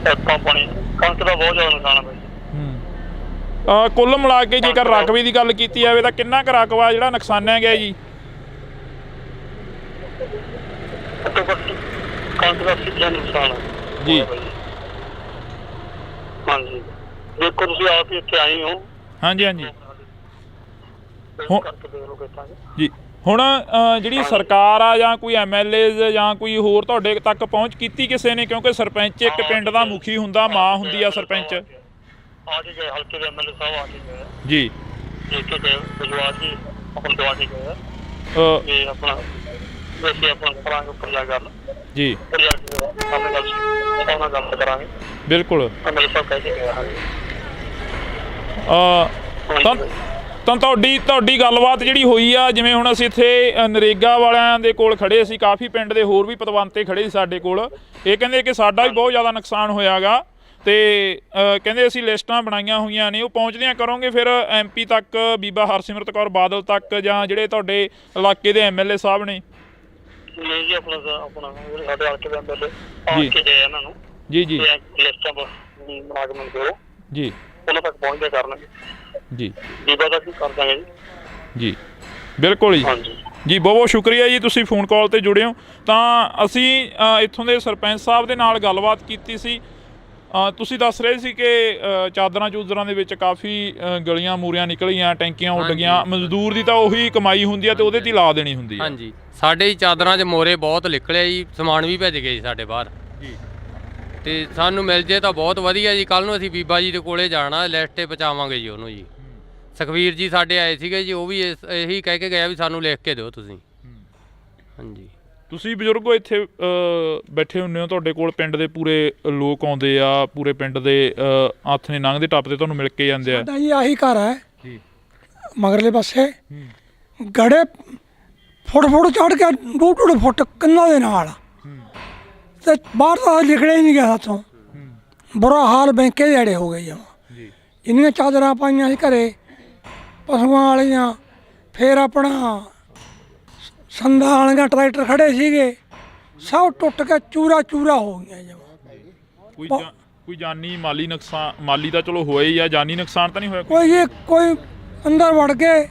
ਟੈਪਾਂ ਪਾਣੀ, ਕਣਕ ਦਾ ਬਹੁਤ ਜ਼ਿਆਦਾ ਨੁਕਸਾਨ ਹੈ ਬਾਈ ਜੀ। ਕੁੱਲ ਮਿਲਾ ਕੇ ਜੇਕਰ ਰਕਬੇ ਦੀ ਗੱਲ ਕੀਤੀ ਜਾਵੇ ਤਾਂ ਕਿੰਨਾ ਕੁ ਰਕਬਾ ਜਿਹੜਾ ਨੁਕਸਾਨਿਆ ਗਿਆ ਜੀ? ਘੱਟੋ ਘੱਟ ਕਣਕ ਦਾ 80% ਨੁਕਸਾਨ ਹੈ ਜੀ। ਹਾਂਜੀ, ਦੇਖੋ ਤੁਸੀਂ ਆਪ ਹੀ ਇੱਥੇ ਆਏ ਹੋ। ਹਾਂਜੀ ਹਾਂਜੀ ਕਰਕੇ ਦੇਖ ਲਓ ਕਿੱਦਾਂ ਜੀ। ਹੁਣ ਜਿਹੜੀ ਸਰਕਾਰ ਆ ਜਾਂ ਕੋਈ MLA ਜਾਂ ਕੋਈ ਹੋਰ ਤੁਹਾਡੇ ਤੱਕ ਪਹੁੰਚ ਕੀਤੀ ਕਿਸੇ ਨੇ? ਕਿਉਂਕਿ ਸਰਪੰਚ ਇੱਕ ਪਿੰਡ ਦਾ ਮੁਖੀ ਹੁੰਦਾ, ਮਾਂ ਹੁੰਦੀ ਆ ਸਰਪੰਚ। ਆ ਕੇ ਗਏ, ਹਲਕੇ ਦੇ MLA ਸਾਹਿਬ ਆ ਕੇ ਗਏ ਜੀ। ਦੇਖ ਕੇ ਗਏ, ਵਿਜਵਾ ਜੀ ਆਪਣਾ ਦਵਾ ਕੇ ਗਏ ਇਹ ਆਪਣਾ ਵੈਸੇ ਆਪਣਾ ਕਰਾਂਗੇ ਉੱਪਰ ਜਾ ਗੱਲ ਜੀ। ਉੱਪਰ ਜਾ ਕੇ ਸਾਹਮਣੇ ਗੱਲ ਉਹਨਾਂ ਗੱਲ ਕਰਾਂਗੇ। ਬਿਲਕੁਲ। MLA ਸਾਹਿਬ ਕਹਿ ਕੇ ਗਏ। ਹਾਂਜੀ ਤਾਂ ਤੁਹਾਡੀ ਗੱਲਬਾਤ ਜਿਹੜੀ ਹੋਈ ਆ, ਜਿਵੇਂ ਹੁਣ ਅਸੀਂ ਇੱਥੇ ਨਰੇਗਾ ਵਾਲਿਆਂ ਦੇ ਕੋਲ ਖੜੇ ਸੀ, ਕਾਫੀ ਪਿੰਡ ਦੇ ਹੋਰ ਵੀ ਪਤਵੰਤੇ ਖੜੇ ਸੀ ਸਾਡੇ ਕੋਲ। ਇਹ ਕਹਿੰਦੇ ਕਿ ਸਾਡਾ ਵੀ ਬਹੁਤ ਜ਼ਿਆਦਾ ਨੁਕਸਾਨ ਹੋਇਆਗਾ ਤੇ ਕਹਿੰਦੇ ਅਸੀਂ ਲਿਸਟਾਂ ਬਣਾਈਆਂ ਹੋਈਆਂ ਨੇ, ਉਹ ਪਹੁੰਚਦਿਆਂ ਕਰੋਗੇ ਫਿਰ MP ਤੱਕ, ਬੀਬਾ ਹਰਸਿਮਰਤ ਕੌਰ ਬਾਦਲ ਤੱਕ, ਜਾਂ ਜਿਹੜੇ ਤੁਹਾਡੇ ਇਲਾਕੇ ਦੇ MLA ਸਾਹਿਬ ਨੇ? ਨਹੀਂ ਜੀ, ਆਪਣਾ ਸਾਡੇ ਹਲਕੇ ਦੇ MLA ਆ ਕੇ ਗਏ ਇਹਨਾਂ ਨੂੰ। ਜੀ ਜੀ। ਲਿਸਟਾਂ ਬਣਾ ਕੇ ਮੈਨੂੰ ਦਿਓ ਜੀ, ਉਹਨਾਂ ਤੱਕ ਪਹੁੰਚਦੇ ਕਰਨਗੇ ਜੀ। ਬੀਬਾ ਦਾ ਕੀ ਕਰ ਦਾਂਗੇ ਜੀ। ਜੀ ਬਿਲਕੁਲ ਜੀ। ਜੀ ਬਹੁਤ ਬਹੁਤ ਸ਼ੁਕਰੀਆ ਜੀ, ਤੁਸੀਂ ਫੋਨ ਕਾਲ ਤੇ ਜੁੜੇ ਹੋ। ਤਾਂ ਅਸੀਂ ਇੱਥੋਂ ਦੇ ਸਰਪੰਚ ਸਾਹਿਬ ਦੇ ਨਾਲ ਗੱਲਬਾਤ ਕੀਤੀ ਸੀ। ਤੁਸੀਂ ਦੱਸ ਰਹੇ ਸੀ ਕਿ ਚਾਦਰਾਂ ਚੂਦਰਾਂ ਦੇ ਵਿੱਚ ਕਾਫੀ ਗਲੀਆਂ ਮੂਰੀਆਂ ਨਿਕਲੀਆਂ, ਟੈਂਕੀਆਂ ਉੱਡ ਗਈਆਂ। ਮਜ਼ਦੂਰ ਦੀ ਤਾਂ ਉਹੀ ਕਮਾਈ ਹੁੰਦੀ ਆ ਤੇ ਉਹਦੇ 'ਤੇ ਲਾ ਦੇਣੀ ਹੁੰਦੀ ਆ। ਹਾਂਜੀ, ਸਾਡੇ ਚਾਦਰਾਂ 'ਚ ਮੋਰੇ ਬਹੁਤ ਨਿਕਲੇ ਜੀ, ਸਮਾਨ ਵੀ ਭੇਜ ਗਏ ਸਾਡੇ ਬਾਹਰ ਜੀ। ਤੇ ਸਾਨੂੰ ਮਿਲ ਜੇ ਤਾਂ ਬਹੁਤ ਵਧੀਆ ਜੀ। ਕੱਲ ਨੂੰ ਅਸੀਂ ਬੀਬਾ ਜੀ ਦੇ ਕੋਲੇ ਜਾਣਾ, ਲਿਸਟ 'ਤੇ ਪਹੁੰਚਾਵਾਂਗੇ ਜੀ ਉਹਨੂੰ ਜੀ। ਸੁਖਵੀਰ ਜੀ ਸਾਡੇ ਆਏ ਸੀਗੇ ਜੀ, ਉਹ ਵੀ ਇਹੀ ਕਹਿ ਕੇ ਗਿਆ ਵੀ ਸਾਨੂੰ ਲਿਖ ਕੇ ਦਿਓ ਤੁਸੀਂ। ਹਾਂਜੀ। ਤੁਸੀਂ ਬਜ਼ੁਰਗੋ ਇੱਥੇ ਬੈਠੇ ਹੁੰਦੇ ਹੋ, ਤੁਹਾਡੇ ਕੋਲ ਪਿੰਡ ਦੇ ਪੂਰੇ ਲੋਕ ਆਉਂਦੇ ਆ, ਪੂਰੇ ਪਿੰਡ ਦੇ ਹੱਥ ਨੇ ਲੰਘਦੇ ਟੱਪਦੇ ਤੁਹਾਨੂੰ ਮਿਲ ਕੇ ਜਾਂਦੇ ਆ। ਸਾਡਾ ਜੀ ਆਹੀ ਘਰ ਹੈ ਜੀ, ਮਗਰਲੇ ਪਾਸੇ ਗੜੇ ਫੁੱਟ ਚੜ ਕੇ 2-2 ਫੁੱਟ ਕੰਨਾਂ ਦੇ ਨਾਲ ਤੇ ਬਾਹਰ ਤਾਂ ਲਿਖੜੇ ਹੀ ਨਹੀਂ ਗਿਆ ਹੱਥੋਂ। ਬੁਰਾ ਹਾਲ ਬੈਂਕੇ ਦੇ ਅੜੇ ਹੋ ਗਏ ਜਮਾਂ। ਜਿੰਨੀਆਂ ਚਾਦਰਾਂ ਪਾਈਆਂ ਸੀ ਘਰੇ ਪਸ਼ੂਆਂ ਵਾਲੀਆਂ, ਫਿਰ ਆਪਣਾ ਸੰਦਾਂ ਵਾਲੀਆਂ ਟਰੈਕਟਰ ਖੜੇ ਸੀਗੇ, ਸਭ ਟੁੱਟ ਕੇ ਚੂਰਾ ਚੂਰਾ ਹੋ ਗਈਆਂ ਜਮਾਂ। ਕੋਈ ਜਾਨੀ ਮਾਲੀ ਨੁਕਸਾਨ? ਮਾਲੀ ਤਾਂ ਚਲੋ ਹੋਇਆ ਹੀ ਆ, ਜਾਨੀ ਨੁਕਸਾਨ ਤਾਂ ਨਹੀਂ ਹੋਇਆ ਕੋਈ ਜੀ? ਕੋਈ ਅੰਦਰ ਵੜ ਕੇ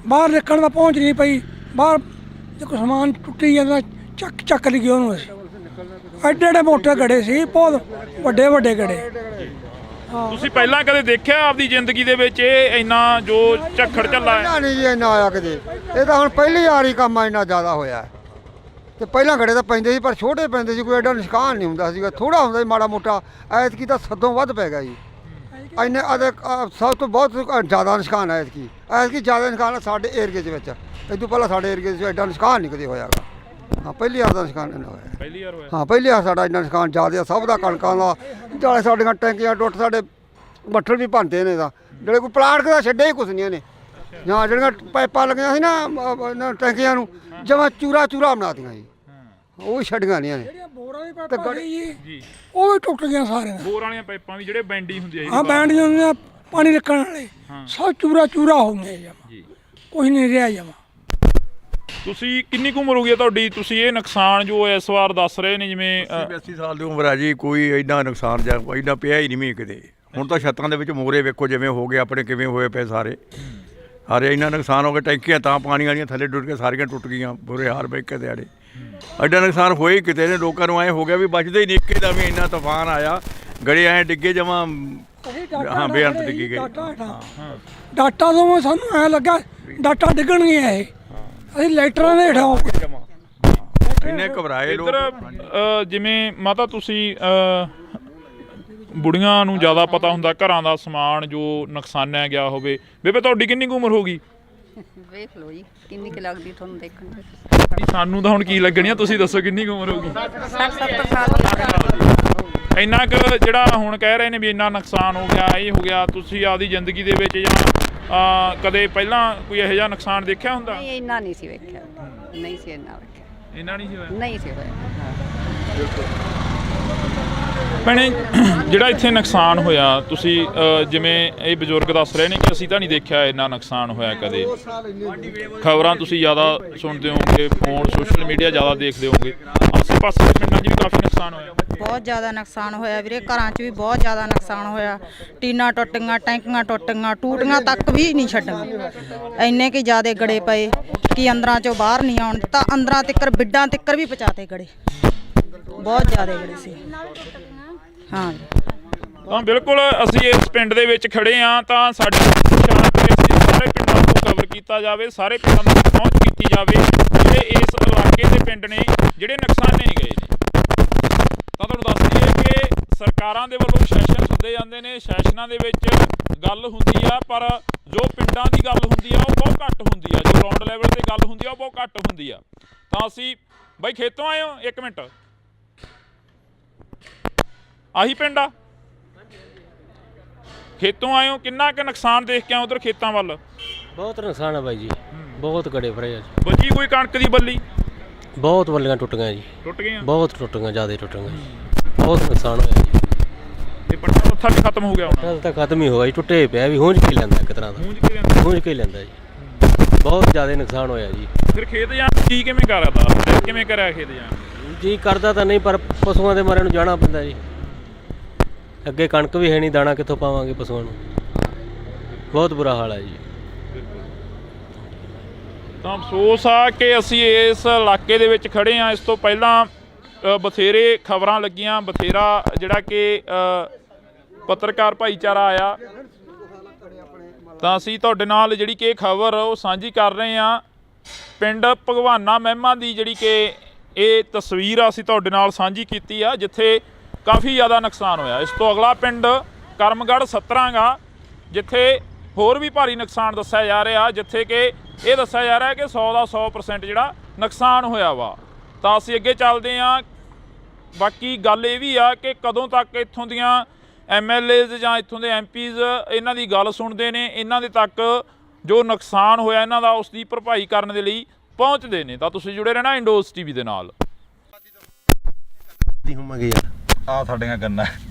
ਬਾਹਰ ਨਿਕਲਣ ਦਾ ਪਹੁੰਚ ਨਹੀਂ ਪਈ। ਬਾਹਰ ਜੇ ਕੋਈ ਸਮਾਨ ਟੁੱਟੀ ਜਾਂਦਾ ਚੱਕ ਲਈ ਉਹਨੂੰ। ਅਸੀਂ ਐਡੇ ਮੋਟੇ ਗੜੇ ਸੀ, ਬਹੁਤ ਵੱਡੇ ਗੜੇ। ਤੁਸੀਂ ਪਹਿਲਾਂ ਕਦੇ ਦੇਖਿਆ ਆਪਦੀ ਜ਼ਿੰਦਗੀ ਦੇ ਵਿੱਚ ਇਹ ਇੰਨਾ ਜੋ ਝੱਖੜ ਝੱਲਾ ਹੈ? ਨਹੀਂ ਜੀ, ਇੰਨਾ ਆਇਆ ਕਦੇ। ਇਹ ਤਾਂ ਹੁਣ ਪਹਿਲੀ ਵਾਰੀ ਕੰਮ ਇੰਨਾ ਜ਼ਿਆਦਾ ਹੋਇਆ ਤੇ ਪਹਿਲਾਂ ਗੜੇ ਤਾਂ ਪੈਂਦੇ ਸੀ ਪਰ ਛੋਟੇ ਪੈਂਦੇ ਸੀ, ਕੋਈ ਐਡਾ ਨੁਕਸਾਨ ਨਹੀਂ ਹੁੰਦਾ ਸੀਗਾ, ਥੋੜਾ ਹੁੰਦਾ ਸੀ ਮਾੜਾ ਮੋਟਾ। ਐਤਕੀ ਤਾਂ ਸਦੋਂ ਵੱਧ ਪੈ ਗਿਆ ਜੀ। ਇੰਨੇ ਸਭ ਤੋਂ ਬਹੁਤ ਜ਼ਿਆਦਾ ਨੁਕਸਾਨ ਹੈ ਐਤਕੀ ਜ਼ਿਆਦਾ ਨੁਕਸਾਨ ਸਾਡੇ ਏਰੀਏ ਦੇ ਵਿੱਚ। ਇਹ ਤੋਂ ਪਹਿਲਾਂ ਸਾਡੇ ਏਰੀਏ 'ਚ ਐਡਾ ਨੁਕਸਾਨ ਨਹੀਂ ਕਦੇ ਹੋਇਆਗਾ। ਹਾਂ ਪਹਿਲੀ ਵਾਰ ਦਾ ਨੁਕਸਾਨ ਇੰਨਾ ਹੋਇਆ ਪਹਿਲੀ ਵਾਰ ਹੋਇਆ। ਹਾਂ ਪਹਿਲੀ ਵਾਰ ਸਾਡਾ ਇੰਨਾ ਨੁਕਸਾਨ ਜ਼ਿਆਦਾ ਸਭ ਦਾ ਕਣਕਾਂ ਦਾ ਜਾਲੇ ਸਾਡੀਆਂ ਟੈਂਕੀਆਂ ਟੁੱਟ ਸਾਡੇ ਬੱਠਲ ਵੀ ਭੰਨਦੇ ਨੇ ਦਾ ਜਿਹੜੇ ਕੋਈ ਪਲਾਟ ਦਾ ਛੱਡੇ ਹੀ ਕੁਛ ਨਹੀਂ ਇਹਨੇ ਜਾਂ ਜਿਹੜੀਆਂ ਪਾਈਪਾਂ ਲੱਗੀਆਂ ਸੀ ਨਾ ਟੈਂਕੀਆਂ ਨੂੰ ਜਮਾਂ ਚੂਰਾ ਬਣਾਤੀਆਂ ਜੀ ਉਹ ਵੀ ਛੱਡੀਆਂ ਨਹੀਂ ਇਹਨੇ ਜਿਹੜੀਆਂ ਬੋਰਾਂ ਦੀ ਪਾਈਪਾਂ ਜੀ ਉਹ ਵੀ ਟੁੱਟ ਗਈਆਂ ਸਾਰੀਆਂ ਬੋਰ ਵਾਲੀਆਂ ਪਾਈਪਾਂ ਵੀ ਜਿਹੜੇ ਬੈਂਡੀ ਹੁੰਦੀ ਹੈ ਹਾਂ ਬੈਂਡੀਆਂ ਹੁੰਦੀਆਂ ਪਾਣੀ ਰੱਖਣ ਵਾਲੇ ਸਭ ਚੂਰਾ ਹੋ ਗਏ ਜਮਾ ਕੁਝ ਨਹੀਂ ਰਿਹਾ ਜਮਾ। ਤੁਸੀਂ ਕਿੰਨੀ ਕੁ ਉਮਰ ਹੋ ਗਈ ਹੈ ਤੁਹਾਡੀ? ਤੁਸੀਂ ਇਹ ਨੁਕਸਾਨ ਜੋ ਇਸ ਵਾਰ ਦੱਸ ਰਹੇ ਨੇ ਜਿਵੇਂ 80 ਸਾਲ ਦੀ ਉਮਰ ਆ ਜੀ, ਕੋਈ ਇੰਨਾ ਨੁਕਸਾਨ ਜਾਂ ਇੰਨਾ ਪਿਆ ਹੀ ਨਹੀਂ ਮੀਂਹ ਕਿਤੇ। ਹੁਣ ਤਾਂ ਛੱਤਾਂ ਦੇ ਵਿੱਚ ਮੋਰੇ ਵੇਖੋ ਜਿਵੇਂ ਹੋ ਗਏ ਆਪਣੇ ਕਿਵੇਂ ਹੋਏ ਪਏ ਸਾਰੇ ਇੰਨਾ ਨੁਕਸਾਨ ਹੋ ਗਿਆ। ਟੈਂਕੀਆਂ ਤਾਂ ਪਾਣੀ ਵਾਲੀਆਂ ਥੱਲੇ ਟੁੱਟ ਕੇ ਸਾਰੀਆਂ ਟੁੱਟ ਗਈਆਂ, ਬੁਰੇ ਹਾਲ ਬੈਕੇ ਦਿਹਾੜੇ ਐਡਾ ਨੁਕਸਾਨ ਹੋਇਆ ਹੀ ਕਿਤੇ ਨੇ। ਲੋਕਾਂ ਨੂੰ ਐਂ ਹੋ ਗਿਆ ਵੀ ਬਚਦੇ ਹੀ ਨਹੀਂ, ਇੱਕੇ ਦਾ ਵੀ ਇੰਨਾ ਤੂਫਾਨ ਆਇਆ ਗੜੇ ਐਂ ਡਿੱਗੇ ਜਮਾਂ ਹਾਂ ਬੇਅੰਤ ਡਿੱਗੀ ਗਏ। ਡਾਟਾ ਤੋਂ ਸਾਨੂੰ ਐ ਲੱਗਾ ਡਾਟਾ ਡਿੱਗਣਗੀਆਂ ਇਹ ਅਸੀਂ ਲਾਈਟਰਾਂ ਦੇ ਹੇਠਾਂ ਇੰਨੇ ਘਬਰਾਏ ਲੋਕ। ਇੱਧਰ ਜਿਵੇਂ ਮਾਤਾ ਤੁਸੀਂ ਬੁੜੀਆਂ ਨੂੰ ਜ਼ਿਆਦਾ ਪਤਾ ਹੁੰਦਾ ਘਰਾਂ ਦਾ ਸਮਾਨ ਜੋ ਨੁਕਸਾਨਿਆ ਗਿਆ ਹੋਵੇ। ਬੇਬੇ ਤੁਹਾਡੀ ਕਿੰਨੀ ਕੁ ਉਮਰ ਹੋ ਗਈ? ਵੇਖ ਲਓ ਜੀ ਕਿੰਨੀ ਕੁ ਲੱਗਦੀ ਤੁਹਾਨੂੰ ਦੇਖਣ ਨੂੰ। ਸਾਨੂੰ ਤਾਂ ਹੁਣ ਕੀ ਲੱਗਣੀ ਆ, ਤੁਸੀਂ ਦੱਸੋ ਕਿੰਨੀ ਕੁ ਉਮਰ ਹੋ ਗਈ? 60-70 ਸਾਲ। ਇੰਨਾ ਕੁ ਜਿਹੜਾ ਹੁਣ ਕਹਿ ਰਹੇ ਨੇ ਵੀ ਇੰਨਾ ਨੁਕਸਾਨ ਹੋ ਗਿਆ, ਇਹ ਹੋ ਗਿਆ, ਤੁਸੀਂ ਆਪਦੀ ਜ਼ਿੰਦਗੀ ਦੇ ਵਿੱਚ ਜਾਂ ਕਦੇ ਪਹਿਲਾਂ ਕੋਈ ਇਹੋ ਜਿਹਾ ਨੁਕਸਾਨ ਦੇਖਿਆ ਹੁੰਦਾ? ਨਹੀਂ ਇੰਨਾ ਨਹੀਂ ਸੀ ਵੇਖਿਆ, ਨਹੀਂ ਸੀ ਇੰਨਾ ਵੇਖਿਆ, ਇੰਨਾ ਨਹੀਂ ਸੀ ਹੋਇਆ। ਨਹੀਂ ਸੀ ਹੋਇਆ। ਭੈਣੇ ਜਿਹੜਾ ਇੱਥੇ ਨੁਕਸਾਨ ਹੋਇਆ ਤੁਸੀਂ ਜਿਵੇਂ ਇਹ ਬਜ਼ੁਰਗ ਦੱਸ ਰਹੇ ਨੇ ਕਿ ਅਸੀਂ ਤਾਂ ਨਹੀਂ ਦੇਖਿਆ ਇੰਨਾ ਨੁਕਸਾਨ ਹੋਇਆ ਕਦੇ। ਖਬਰਾਂ ਤੁਸੀਂ ਜ਼ਿਆਦਾ ਸੁਣਦੇ ਹੋਵੋਗੇ, ਫੋਨ ਸੋਸ਼ਲ ਮੀਡੀਆ ਜ਼ਿਆਦਾ ਦੇਖਦੇ ਹੋਵੋਗੇ। ਆਸੇ ਪਾਸੇ ਦੇ ਪਿੰਡਾਂ 'ਚ ਵੀ ਕਾਫੀ ਨੁਕਸਾਨ ਹੋਇਆ। ਬਹੁਤ ਜ਼ਿਆਦਾ ਨੁਕਸਾਨ ਹੋਇਆ ਵੀਰੇ, ਘਰਾਂ 'ਚ ਵੀ ਬਹੁਤ ਜ਼ਿਆਦਾ ਨੁਕਸਾਨ ਹੋਇਆ। ਟੀਨਾਂ ਟੁੱਟ ਗਈਆਂ, ਟੈਂਕੀਆਂ ਟੁੱਟ ਗਈਆਂ, ਟੂਟੀਆਂ ਤੱਕ ਵੀ ਨਹੀਂ ਛੱਡੀਆਂ। ਇੰਨੇ ਕਿ ਜ਼ਿਆਦਾ ਗੜੇ ਪਏ ਕਿ ਅੰਦਰਾਂ 'ਚੋਂ ਬਾਹਰ ਨਹੀਂ ਆਉਣ ਦਿੱਤਾ। ਅੰਦਰਾਂ ਤਿੱਕਰ ਬਿੱਡਾਂ ਤਿੱਕਰ ਵੀ ਪਹੁੰਚਾਤੇ ਗੜੇ, ਬਹੁਤ ਜ਼ਿਆਦਾ ਗੜੇ ਸੀ। ਹਾਂ ਤਾਂ ਬਿਲਕੁਲ ਅਸੀਂ ਇਸ ਪਿੰਡ ਦੇ ਵਿੱਚ ਖੜੇ ਹਾਂ ਤਾਂ ਸਾਡੀ ਪਛਾਣ ਕਰੇ ਅਸੀਂ ਸਾਰੇ ਪਿੰਡਾਂ ਨੂੰ ਕਵਰ ਕੀਤਾ ਜਾਵੇ, ਸਾਰੇ ਪਿੰਡਾਂ ਤੱਕ ਪਹੁੰਚ ਕੀਤੀ ਜਾਵੇ ਜਿਹੜੇ ਇਸ ਇਲਾਕੇ ਦੇ ਪਿੰਡ ਨੇ ਜਿਹੜੇ ਨੁਕਸਾਨੇ ਗਏ ਨੇ। ਤਾਂ ਤੁਹਾਨੂੰ ਦੱਸ ਦਈਏ ਕਿ ਸਰਕਾਰਾਂ ਦੇ ਵੱਲੋਂ ਸੈਸ਼ਨ ਹੁੰਦੇ ਜਾਂਦੇ ਨੇ, ਸੈਸ਼ਨਾਂ ਦੇ ਵਿੱਚ ਗੱਲ ਹੁੰਦੀ ਆ ਪਰ ਜੋ ਪਿੰਡਾਂ ਦੀ ਗੱਲ ਹੁੰਦੀ ਆ ਉਹ ਬਹੁਤ ਘੱਟ ਹੁੰਦੀ ਆ, ਜੋ ਗਰਾਊਂਡ ਲੈਵਲ ਤੇ ਗੱਲ ਹੁੰਦੀ ਆ ਉਹ ਬਹੁਤ ਘੱਟ ਹੁੰਦੀ ਆ। ਤਾਂ ਅਸੀਂ ਬਾਈ ਖੇਤੋਂ ਆਏ ਹੋ? ਇੱਕ ਮਿੰਟ, ਆਹੀ ਪਿੰਡ ਆ? ਖੇਤੋਂ ਆਏ ਹੋ, ਕਿੰਨਾ ਕੁ ਨੁਕਸਾਨ ਦੇਖ ਕੇ ਆਏ ਉਧਰ ਖੇਤਾਂ ਵੱਲ? ਬਹੁਤ ਨੁਕਸਾਨ ਹੈ ਬਾਈ ਜੀ, ਬਹੁਤ ਗੜੇ ਫੜੇ ਆ। ਬਚੀ ਕੋਈ ਕਣਕ ਦੀ ਬੱਲੀ? ਬਹੁਤ ਬੱਲੀਆਂ ਟੁੱਟ ਗਈਆਂ ਜੀ, ਟੁੱਟ ਗਈਆਂ, ਬਹੁਤ ਟੁੱਟ ਗਈਆਂ, ਜ਼ਿਆਦਾ ਟੁੱਟ ਗਈਆਂ, ਬਹੁਤ ਨੁਕਸਾਨ ਹੋਇਆ ਜੀ। ਇਹ ਪੱਟਾ ਉੱਥਾ ਵੀ ਖਤਮ ਹੋ ਗਿਆ ਹੁਣ? ਤਾਂ ਖਤਮ ਹੀ ਹੋ ਗਿਆ ਜੀ, ਟੁੱਟੇ ਪਿਆ ਵੀ ਹੁੰਝ ਕੇ ਲੈਂਦਾ ਇੱਕ ਤਰ੍ਹਾਂ ਦਾ, ਹੁੰਝ ਕੇ ਲੈਂਦਾ ਜੀ। ਬਹੁਤ ਜ਼ਿਆਦਾ ਨੁਕਸਾਨ ਹੋਇਆ ਜੀ। ਫਿਰ ਖੇਤ ਜਾਣ ਕੀ ਕਿਵੇਂ ਕਰਦਾ, ਕਿਵੇਂ ਕਰਿਆ ਖੇਤ ਜਾਣ? ਜੀ ਕਰਦਾ ਤਾਂ ਨਹੀਂ ਪਰ ਪਸ਼ੂਆਂ ਦੇ ਮਾਰੇ ਨੂੰ ਜਾਣਾ ਪੈਂਦਾ ਜੀ। ਅੱਗੇ ਕਣਕ ਵੀ ਹੈ ਨਹੀਂ, ਦਾਣਾ ਕਿੱਥੋਂ ਪਾਵਾਂਗੇ ਪਸ਼ੂਆਂ ਨੂੰ, ਬਹੁਤ ਬੁਰਾ ਹਾਲ ਹੈ ਜੀ। ਤਾਂ ਅਫਸੋਸ ਆ ਕਿ ਅਸੀਂ ਇਸ ਇਲਾਕੇ ਦੇ ਵਿੱਚ ਖੜੇ ਹਾਂ। ਇਸ ਤੋਂ ਪਹਿਲਾਂ ਬਥੇਰੇ ਖਬਰਾਂ ਲੱਗੀਆਂ, ਬਥੇਰਾ ਜਿਹੜਾ ਕਿ ਪੱਤਰਕਾਰ ਭਾਈਚਾਰਾ ਆਇਆ, ਤਾਂ ਅਸੀਂ ਤੁਹਾਡੇ ਨਾਲ ਜਿਹੜੀ ਕਿ ਖਬਰ ਉਹ ਸਾਂਝੀ ਕਰ ਰਹੇ ਹਾਂ। ਪਿੰਡ ਭਗਵਾਨਾ ਮਹਿਮਾ ਦੀ ਜਿਹੜੀ ਕਿ ਇਹ ਤਸਵੀਰ ਅਸੀਂ ਤੁਹਾਡੇ ਨਾਲ ਸਾਂਝੀ ਕੀਤੀ ਆ ਜਿੱਥੇ ਕਾਫੀ ਜ਼ਿਆਦਾ ਨੁਕਸਾਨ ਹੋਇਆ। ਇਸ ਤੋਂ ਅਗਲਾ ਪਿੰਡ ਕਰਮਗੜ੍ਹ ਸਤਰਾਂਗਾ ਜਿੱਥੇ ਹੋਰ ਵੀ ਭਾਰੀ ਨੁਕਸਾਨ ਦੱਸਿਆ ਜਾ ਰਿਹਾ, ਜਿੱਥੇ ਕਿ ਇਹ ਦੱਸਿਆ ਜਾ ਰਿਹਾ ਕਿ 100 ਦਾ 100% ਜਿਹੜਾ ਨੁਕਸਾਨ ਹੋਇਆ ਵਾ। ਤਾਂ ਅਸੀਂ ਅੱਗੇ ਚੱਲਦੇ ਹਾਂ। ਬਾਕੀ ਗੱਲ ਇਹ ਵੀ ਆ ਕਿ ਕਦੋਂ ਤੱਕ ਇੱਥੋਂ ਦੀਆਂ MLAs ਜਾਂ ਇੱਥੋਂ ਦੇ MPs ਇਹਨਾਂ ਦੀ ਗੱਲ ਸੁਣਦੇ ਨੇ, ਇਹਨਾਂ ਦੇ ਤੱਕ ਜੋ ਨੁਕਸਾਨ ਹੋਇਆ ਇਹਨਾਂ ਦਾ ਉਸ ਦੀ ਭਰਪਾਈ ਕਰਨ ਦੇ ਲਈ ਪਹੁੰਚਦੇ ਨੇ। ਤਾਂ ਤੁਸੀਂ ਜੁੜੇ ਰਹਿਣਾ ਇੰਡੋਜ਼ TV ਦੇ ਨਾਲ। ਆ ਸਾਡੀਆਂ ਗੰਨਾਂ,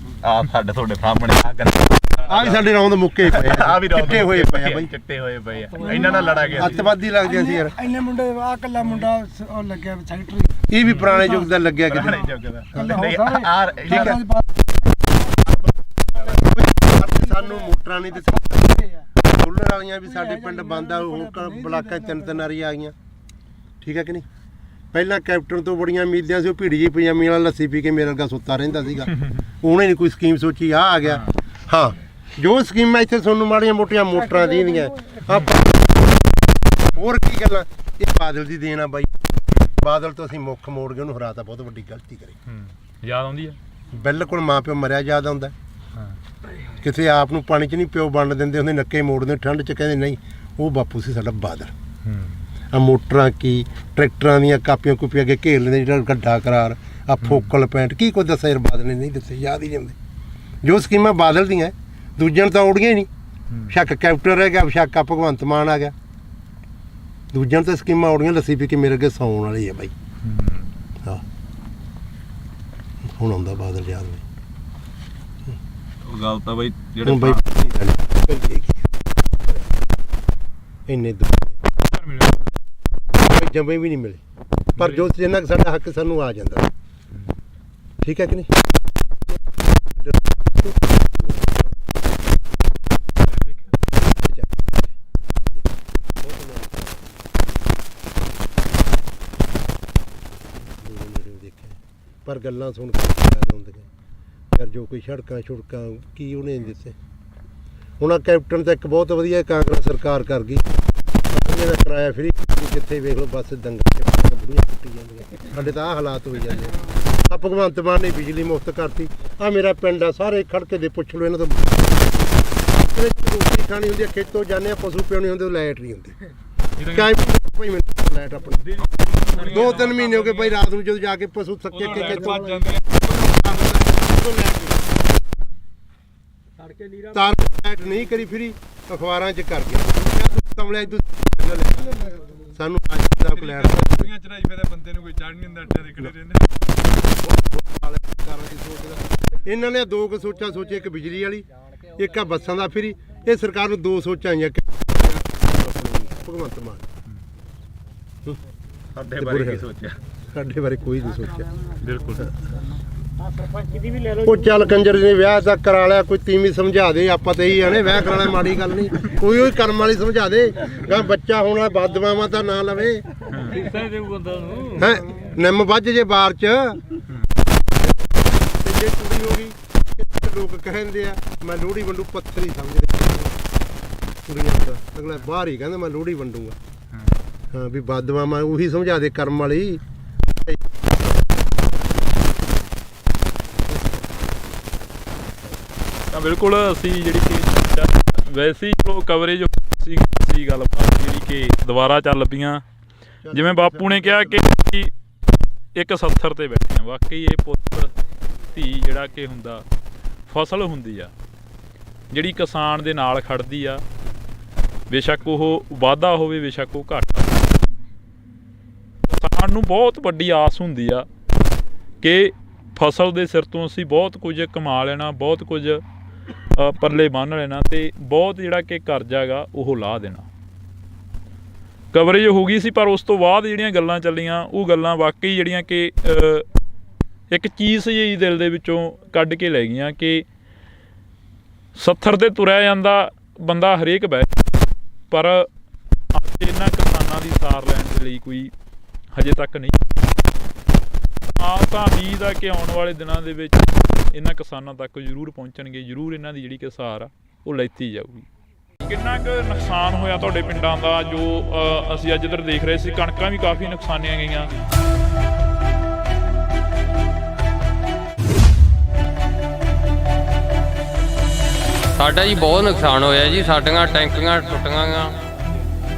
ਆ ਸਾਡੇ ਤੁਹਾਡੇ ਸਾਹਮਣੇ ਆ ਗੰਨਾਂ, ਆ ਵੀ ਸਾਡੇ ਰੌਂਦ ਮੁੱਕੇ ਪਏ ਆ, ਵੀ ਚਿੱਟੇ ਹੋਏ ਪਏ ਆ ਬਾਈ, ਚਿੱਟੇ ਹੋਏ ਪਏ ਆ। ਇਹਨਾਂ ਨਾਲ ਲੜਾ ਗਿਆ ਅੱਤਵਾਦੀ ਲੱਗਦੇ ਸੀ ਯਾਰ। ਇੰਨੇ ਮੁੰਡੇ ਆ ਕੱਲਾ ਮੁੰਡਾ ਉਹ ਲੱਗਿਆ ਸੈਕਟਰੀ, ਇਹ ਵੀ ਪੁਰਾਣੇ ਯੁੱਗ ਦਾ ਲੱਗਿਆ ਕਿਤੇ। ਸਾਨੂੰ ਮੋਟਰਾਂ ਨਹੀਂ ਦਿੱਤੀਆਂ, ਸੋਲਰ ਵਾਲੀਆਂ ਵੀ ਸਾਡੇ ਪਿੰਡ ਬੰਦ ਆ, ਉਹ ਬਲਾਕਾਂ 3 ਵਾਰੀ ਆ ਗਈਆਂ। ਠੀਕ ਹੈ ਕਿ ਨਹੀਂ? ਪਹਿਲਾਂ ਕੈਪਟਨ ਤੋਂ ਬੜੀਆਂ ਉਮੀਦਾਂ ਸੀ, ਉਹ ਭੀੜੀ ਜਿਹੀ ਪਜਾਮੀ ਵਾਲਾ ਲੱਸੀ ਪੀ ਕੇ ਮੇਰੇ ਵਰਗਾ ਸੁੱਤਾ ਰਹਿੰਦਾ ਸੀਗਾ। ਉਹਨੇ ਨਹੀਂ ਕੋਈ ਸਕੀਮ ਸੋਚੀ, ਆ ਗਿਆ। ਹਾਂ ਜੋ ਸਕੀਮਾਂ ਇੱਥੇ ਤੁਹਾਨੂੰ ਮਾੜੀਆਂ ਮੋਟੀਆਂ ਮੋਟਰਾਂ ਦੀਆਂ ਹੋਰ ਕੀ ਗੱਲਾਂ, ਇਹ ਬਾਦਲ ਦੀ ਦੇਣ ਆ ਬਾਈ। ਬਾਦਲ ਤੋਂ ਅਸੀਂ ਮੁੱਖ ਮੋੜ ਕੇ ਉਹਨੂੰ ਹਰਾਤਾ, ਬਹੁਤ ਵੱਡੀ ਗਲਤੀ ਕਰੀ। ਯਾਦ ਆਉਂਦੀ ਆ? ਬਿਲਕੁਲ ਮਾਂ ਪਿਓ ਮਰਿਆ ਯਾਦ ਆਉਂਦਾ। ਕਿਸੇ ਆਪ ਨੂੰ ਪਾਣੀ 'ਚ ਨਹੀਂ ਪਿਓ ਵੰਡ ਦਿੰਦੇ ਹੁੰਦੇ, ਨੱਕੇ ਮੋੜਦੇ ਠੰਡ 'ਚ, ਕਹਿੰਦੇ ਨਹੀਂ ਉਹ ਬਾਪੂ ਸੀ ਸਾਡਾ ਬਾਦਲ। ਆ ਮੋਟਰਾਂ ਕੀ ਟਰੈਕਟਰਾਂ ਦੀਆਂ ਕਾਪੀਆਂ ਕੁਪੀਆਂ ਅੱਗੇ ਘੇਰ ਲੈਂਦੇ, ਜਿਹੜਾ ਗੱਡਾ ਕਰਾਰ ਆ ਫੋਕਲ ਪੈਂਟ ਕੀ ਕੁਝ ਦੱਸਿਆ ਯਾਰ ਬਾਦਲ ਨੇ ਨਹੀਂ ਦੱਸੇ, ਯਾਦ ਹੀ ਨਹੀਂ ਆਉਂਦੇ। ਜੋ ਸਕੀਮਾਂ ਬਾਦਲ ਦੀਆਂ ਦੂਜਿਆਂ ਨੂੰ ਤਾਂ ਔੜੀਆਂ ਹੀ ਨਹੀਂ। ਸ਼ੱਕ ਕੈਪਟਨ ਰਹਿ ਗਿਆ, ਸ਼ੱਕ ਆ ਭਗਵੰਤ ਮਾਨ ਆ ਗਿਆ, ਦੂਜਿਆਂ ਨੂੰ ਤਾਂ ਸਕੀਮਾਂ ਔੜੀਆਂ। ਲੱਸੀ ਪੀ ਕੇ ਮੇਰੇ ਅੱਗੇ ਸੌਣ ਵਾਲੀ ਹੈ ਬਾਈ। ਹਾਂ ਹੁਣ ਆਉਂਦਾ ਬਾਦਲ ਯਾਦ ਬਾਈ। ਉਹ ਗੱਲ ਤਾਂ ਬਈ ਹੁਣ ਬਾਈ ਇੰਨੇ ਜੰਮੇ ਵੀ ਨਹੀਂ ਮਿਲੇ, ਪਰ ਜੋ ਜਿੰਨਾ ਕੁ ਸਾਡਾ ਹੱਕ ਸਾਨੂੰ ਆ ਜਾਂਦਾ। ਠੀਕ ਹੈ ਕਿ ਨਹੀਂ? ਪਰ ਗੱਲਾਂ ਸੁਣ ਕੇ ਯਾਦ ਆਉਂਦੀਆਂ ਯਾਰ, ਜੋ ਕੋਈ ਸੜਕਾਂ ਛੁੜਕਾਂ ਕੀ ਉਹਨੇ ਦਿੱਤੇ। ਹੁਣ ਆ ਕੈਪਟਨ ਤਾਂ ਇੱਕ ਬਹੁਤ ਵਧੀਆ ਕਾਂਗਰਸ ਸਰਕਾਰ ਕਰ ਗਈ, ਦਾ ਕਿਰਾਇਆ ਫਰੀ, ਜਿੱਥੇ ਵੇਖ ਲਓ ਬਸ ਦੰਗਲ ਬੁੜੀਆਂ ਟੁੱਟੀ ਜਾਂਦੀਆਂ। ਸਾਡੇ ਤਾਂ ਆਹ ਹਾਲਾਤ ਹੋਈ ਜਾਂਦੇ ਆ। ਭਗਵੰਤ ਮਾਨ ਨੇ ਬਿਜਲੀ ਮੁਫਤ ਕਰਤੀ। ਆ ਮੇਰਾ ਪਿੰਡ ਆ, ਸਾਰੇ ਖੜਕੇ ਦੇ ਪੁੱਛ ਲਓ ਇਹਨਾਂ ਤੋਂ। ਰੋਟੀ ਖਾਣੀ ਹੁੰਦੀ ਆ, ਖੇਤੋਂ ਜਾਂਦੇ ਆ, ਪਸ਼ੂ ਪਿਉਣੇ ਹੁੰਦੇ, ਲਾਈਟ ਨਹੀਂ ਹੁੰਦੀ। ਭਾਈ ਮੈਨੂੰ ਲਾਈਟ ਆਪਣੀ 2-3 ਮਹੀਨੇ ਹੋ ਗਏ ਭਾਈ, ਰਾਤ ਨੂੰ ਜਦੋਂ ਜਾ ਕੇ ਪਸ਼ੂ ਥੱਕੇ ਕੇ ਤਾਰ ਲਾਈਟ ਨਹੀਂ ਕਰੀ ਫਰੀ, ਅਖਬਾਰਾਂ 'ਚ ਕਰ ਗਿਆ ਕਮਲਿਆ। ਸਾਨੂੰ ਚੜਾਈ ਫਿਰ ਬੰਦੇ ਨੂੰ ਕੋਈ ਚੜ ਨਹੀਂ ਹੁੰਦਾ, ਅੱਡੇ ਦੇ ਖੜੇ ਰਹਿੰਦੇ। ਇਹਨਾਂ ਨੇ ਦੋ ਕੁ ਸੋਚਾਂ ਸੋਚੇ, ਇੱਕ ਬਿਜਲੀ ਵਾਲੀ, ਇੱਕ ਆ ਬੱਸਾਂ ਦਾ ਫਰੀ। ਇਹ ਸਰਕਾਰ ਨੂੰ ਦੋ ਸੋਚਾਂ ਆਈਆਂ ਭਗਵੰਤ ਮਾਨ। ਸਾਡੇ ਬਾਰੇ ਕੀ ਸੋਚਿਆ? ਸਾਡੇ ਬਾਰੇ ਕੋਈ ਨਹੀਂ ਸੋਚਿਆ। ਬਿਲਕੁਲ। ਉਹ ਚੱਲ ਕੰਜਰ ਨੇ ਵਿਆਹ ਤਾਂ ਕਰਾ ਲਿਆ, ਕੋਈ ਤੀਵੀਂ ਸਮਝਾ ਦੇ। ਆਪਾਂ ਤਾਂ ਇਹੀ ਆਣੇ ਵਿਆਹ ਕਰਾਣਾ ਮਾੜੀ ਗੱਲ ਨਹੀਂ, ਕੋਈ ਉਹ ਕਰਮ ਵਾਲੀ ਸਮਝਾ ਦੇ। ਗਾ ਬੱਚਾ ਹੋਣਾ ਬਦਦੁਆਵਾਂ ਤਾਂ ਨਾ ਲਵੇ ਹੈ। ਨਿੰਮ ਵੱਜ ਜੇ ਬਾਰ 'ਚ ਜੇ ਕੁੜੀ ਹੋ ਗਈ, ਲੋਕ ਕਹਿੰਦੇ ਆ ਮੈਂ ਲੋਹੜੀ ਵੰਡੂ, ਪੱਥਰ ਹੀ ਸਮਝਦੇ ਕੁੜੀਆਂ ਦਾ। ਅਗਲਾ ਬਾਹਰ ਹੀ ਕਹਿੰਦਾ ਮੈਂ ਲੋਹੜੀ ਵੰਡੂਗਾ। ਹਾਂ ਵੀ ਬਦਦੁਆਵਾਂ ਉਹੀ ਸਮਝਾ ਦੇ ਕਰਮ ਵਾਲੀ। ਤਾਂ ਬਿਲਕੁਲ ਅਸੀਂ ਜਿਹੜੀ ਕਿ ਵੈਸੇ ਹੀ ਚਲੋ ਕਵਰੇਜ ਸੀ ਗੱਲਬਾਤ ਜਿਹੜੀ ਕਿ ਦੁਬਾਰਾ ਚੱਲ ਪਈਆਂ। ਜਿਵੇਂ ਬਾਪੂ ਨੇ ਕਿਹਾ ਕਿ ਇੱਕ 70 ਤੇ ਬੈਠੇ ਆ। ਵਾਕਈ ਇਹ ਪੁੱਤ ਧੀ ਜਿਹੜਾ ਕਿ ਹੁੰਦਾ, ਫਸਲ ਹੁੰਦੀ ਆ ਜਿਹੜੀ ਕਿਸਾਨ ਦੇ ਨਾਲ ਖੜਦੀ ਆ। ਬੇਸ਼ੱਕ ਉਹ ਵਾਧਾ ਹੋਵੇ, ਬੇਸ਼ੱਕ ਉਹ ਘਾਟਾ। ਕਿਸਾਨ ਨੂੰ ਬਹੁਤ ਵੱਡੀ ਆਸ ਹੁੰਦੀ ਆ ਕਿ ਫਸਲ ਦੇ ਸਿਰ ਤੋਂ ਅਸੀਂ ਬਹੁਤ ਕੁਝ ਕਮਾ ਲੈਣਾ, ਬਹੁਤ ਕੁਝ ਪੱਲੇ ਬੰਨ੍ਹ ਲੈਣਾ, ਅਤੇ ਬਹੁਤ ਜਿਹੜਾ ਕਿ ਕਰਜ਼ਾ ਗਾ ਉਹ ਲਾਹ ਦੇਣਾ। ਕਵਰੇਜ ਹੋ ਗਈ ਸੀ, ਪਰ ਉਸ ਤੋਂ ਬਾਅਦ ਜਿਹੜੀਆਂ ਗੱਲਾਂ ਚੱਲੀਆਂ ਉਹ ਗੱਲਾਂ ਵਾਕਈ ਜਿਹੜੀਆਂ ਕਿ ਇੱਕ ਚੀਜ਼ ਜਿਹੀ ਦਿਲ ਦੇ ਵਿੱਚੋਂ ਕੱਢ ਕੇ ਲੈ ਗਈਆਂ ਕਿ 70 ਤੇ ਤੁਰਿਆ ਜਾਂਦਾ ਬੰਦਾ ਹਰੇਕ ਬਹਿ, ਪਰ ਅੱਜ ਇਹਨਾਂ ਕਿਸਾਨਾਂ ਦੀ ਸਾਰ ਲੈਣ ਦੇ ਲਈ ਕੋਈ ਹਜੇ ਤੱਕ ਨਹੀਂ। ਤਾਂ ਉਮੀਦ ਆ ਕਿ ਆਉਣ ਵਾਲੇ ਦਿਨਾਂ ਦੇ ਵਿੱਚ ਇਹਨਾਂ ਕਿਸਾਨਾਂ ਤੱਕ ਜ਼ਰੂਰ ਪਹੁੰਚਣਗੇ, ਜ਼ਰੂਰ ਇਹਨਾਂ ਦੀ ਜਿਹੜੀ ਕਿ ਸਾਰ ਆ ਉਹ ਲੈਤੀ ਜਾਊਗੀ। ਕਿੰਨਾ ਕੁ ਨੁਕਸਾਨ ਹੋਇਆ ਤੁਹਾਡੇ ਪਿੰਡਾਂ ਦਾ? ਜੋ ਅਸੀਂ ਅੱਜ ਇੱਧਰ ਦੇਖ ਰਹੇ ਸੀ, ਕਣਕਾਂ ਵੀ ਕਾਫੀ ਨੁਕਸਾਨੀਆਂ ਗਈਆਂ। ਸਾਡਾ ਜੀ ਬਹੁਤ ਨੁਕਸਾਨ ਹੋਇਆ ਜੀ। ਸਾਡੀਆਂ ਟੈਂਕੀਆਂ ਟੁੱਟੀਆਂ ਗਾ,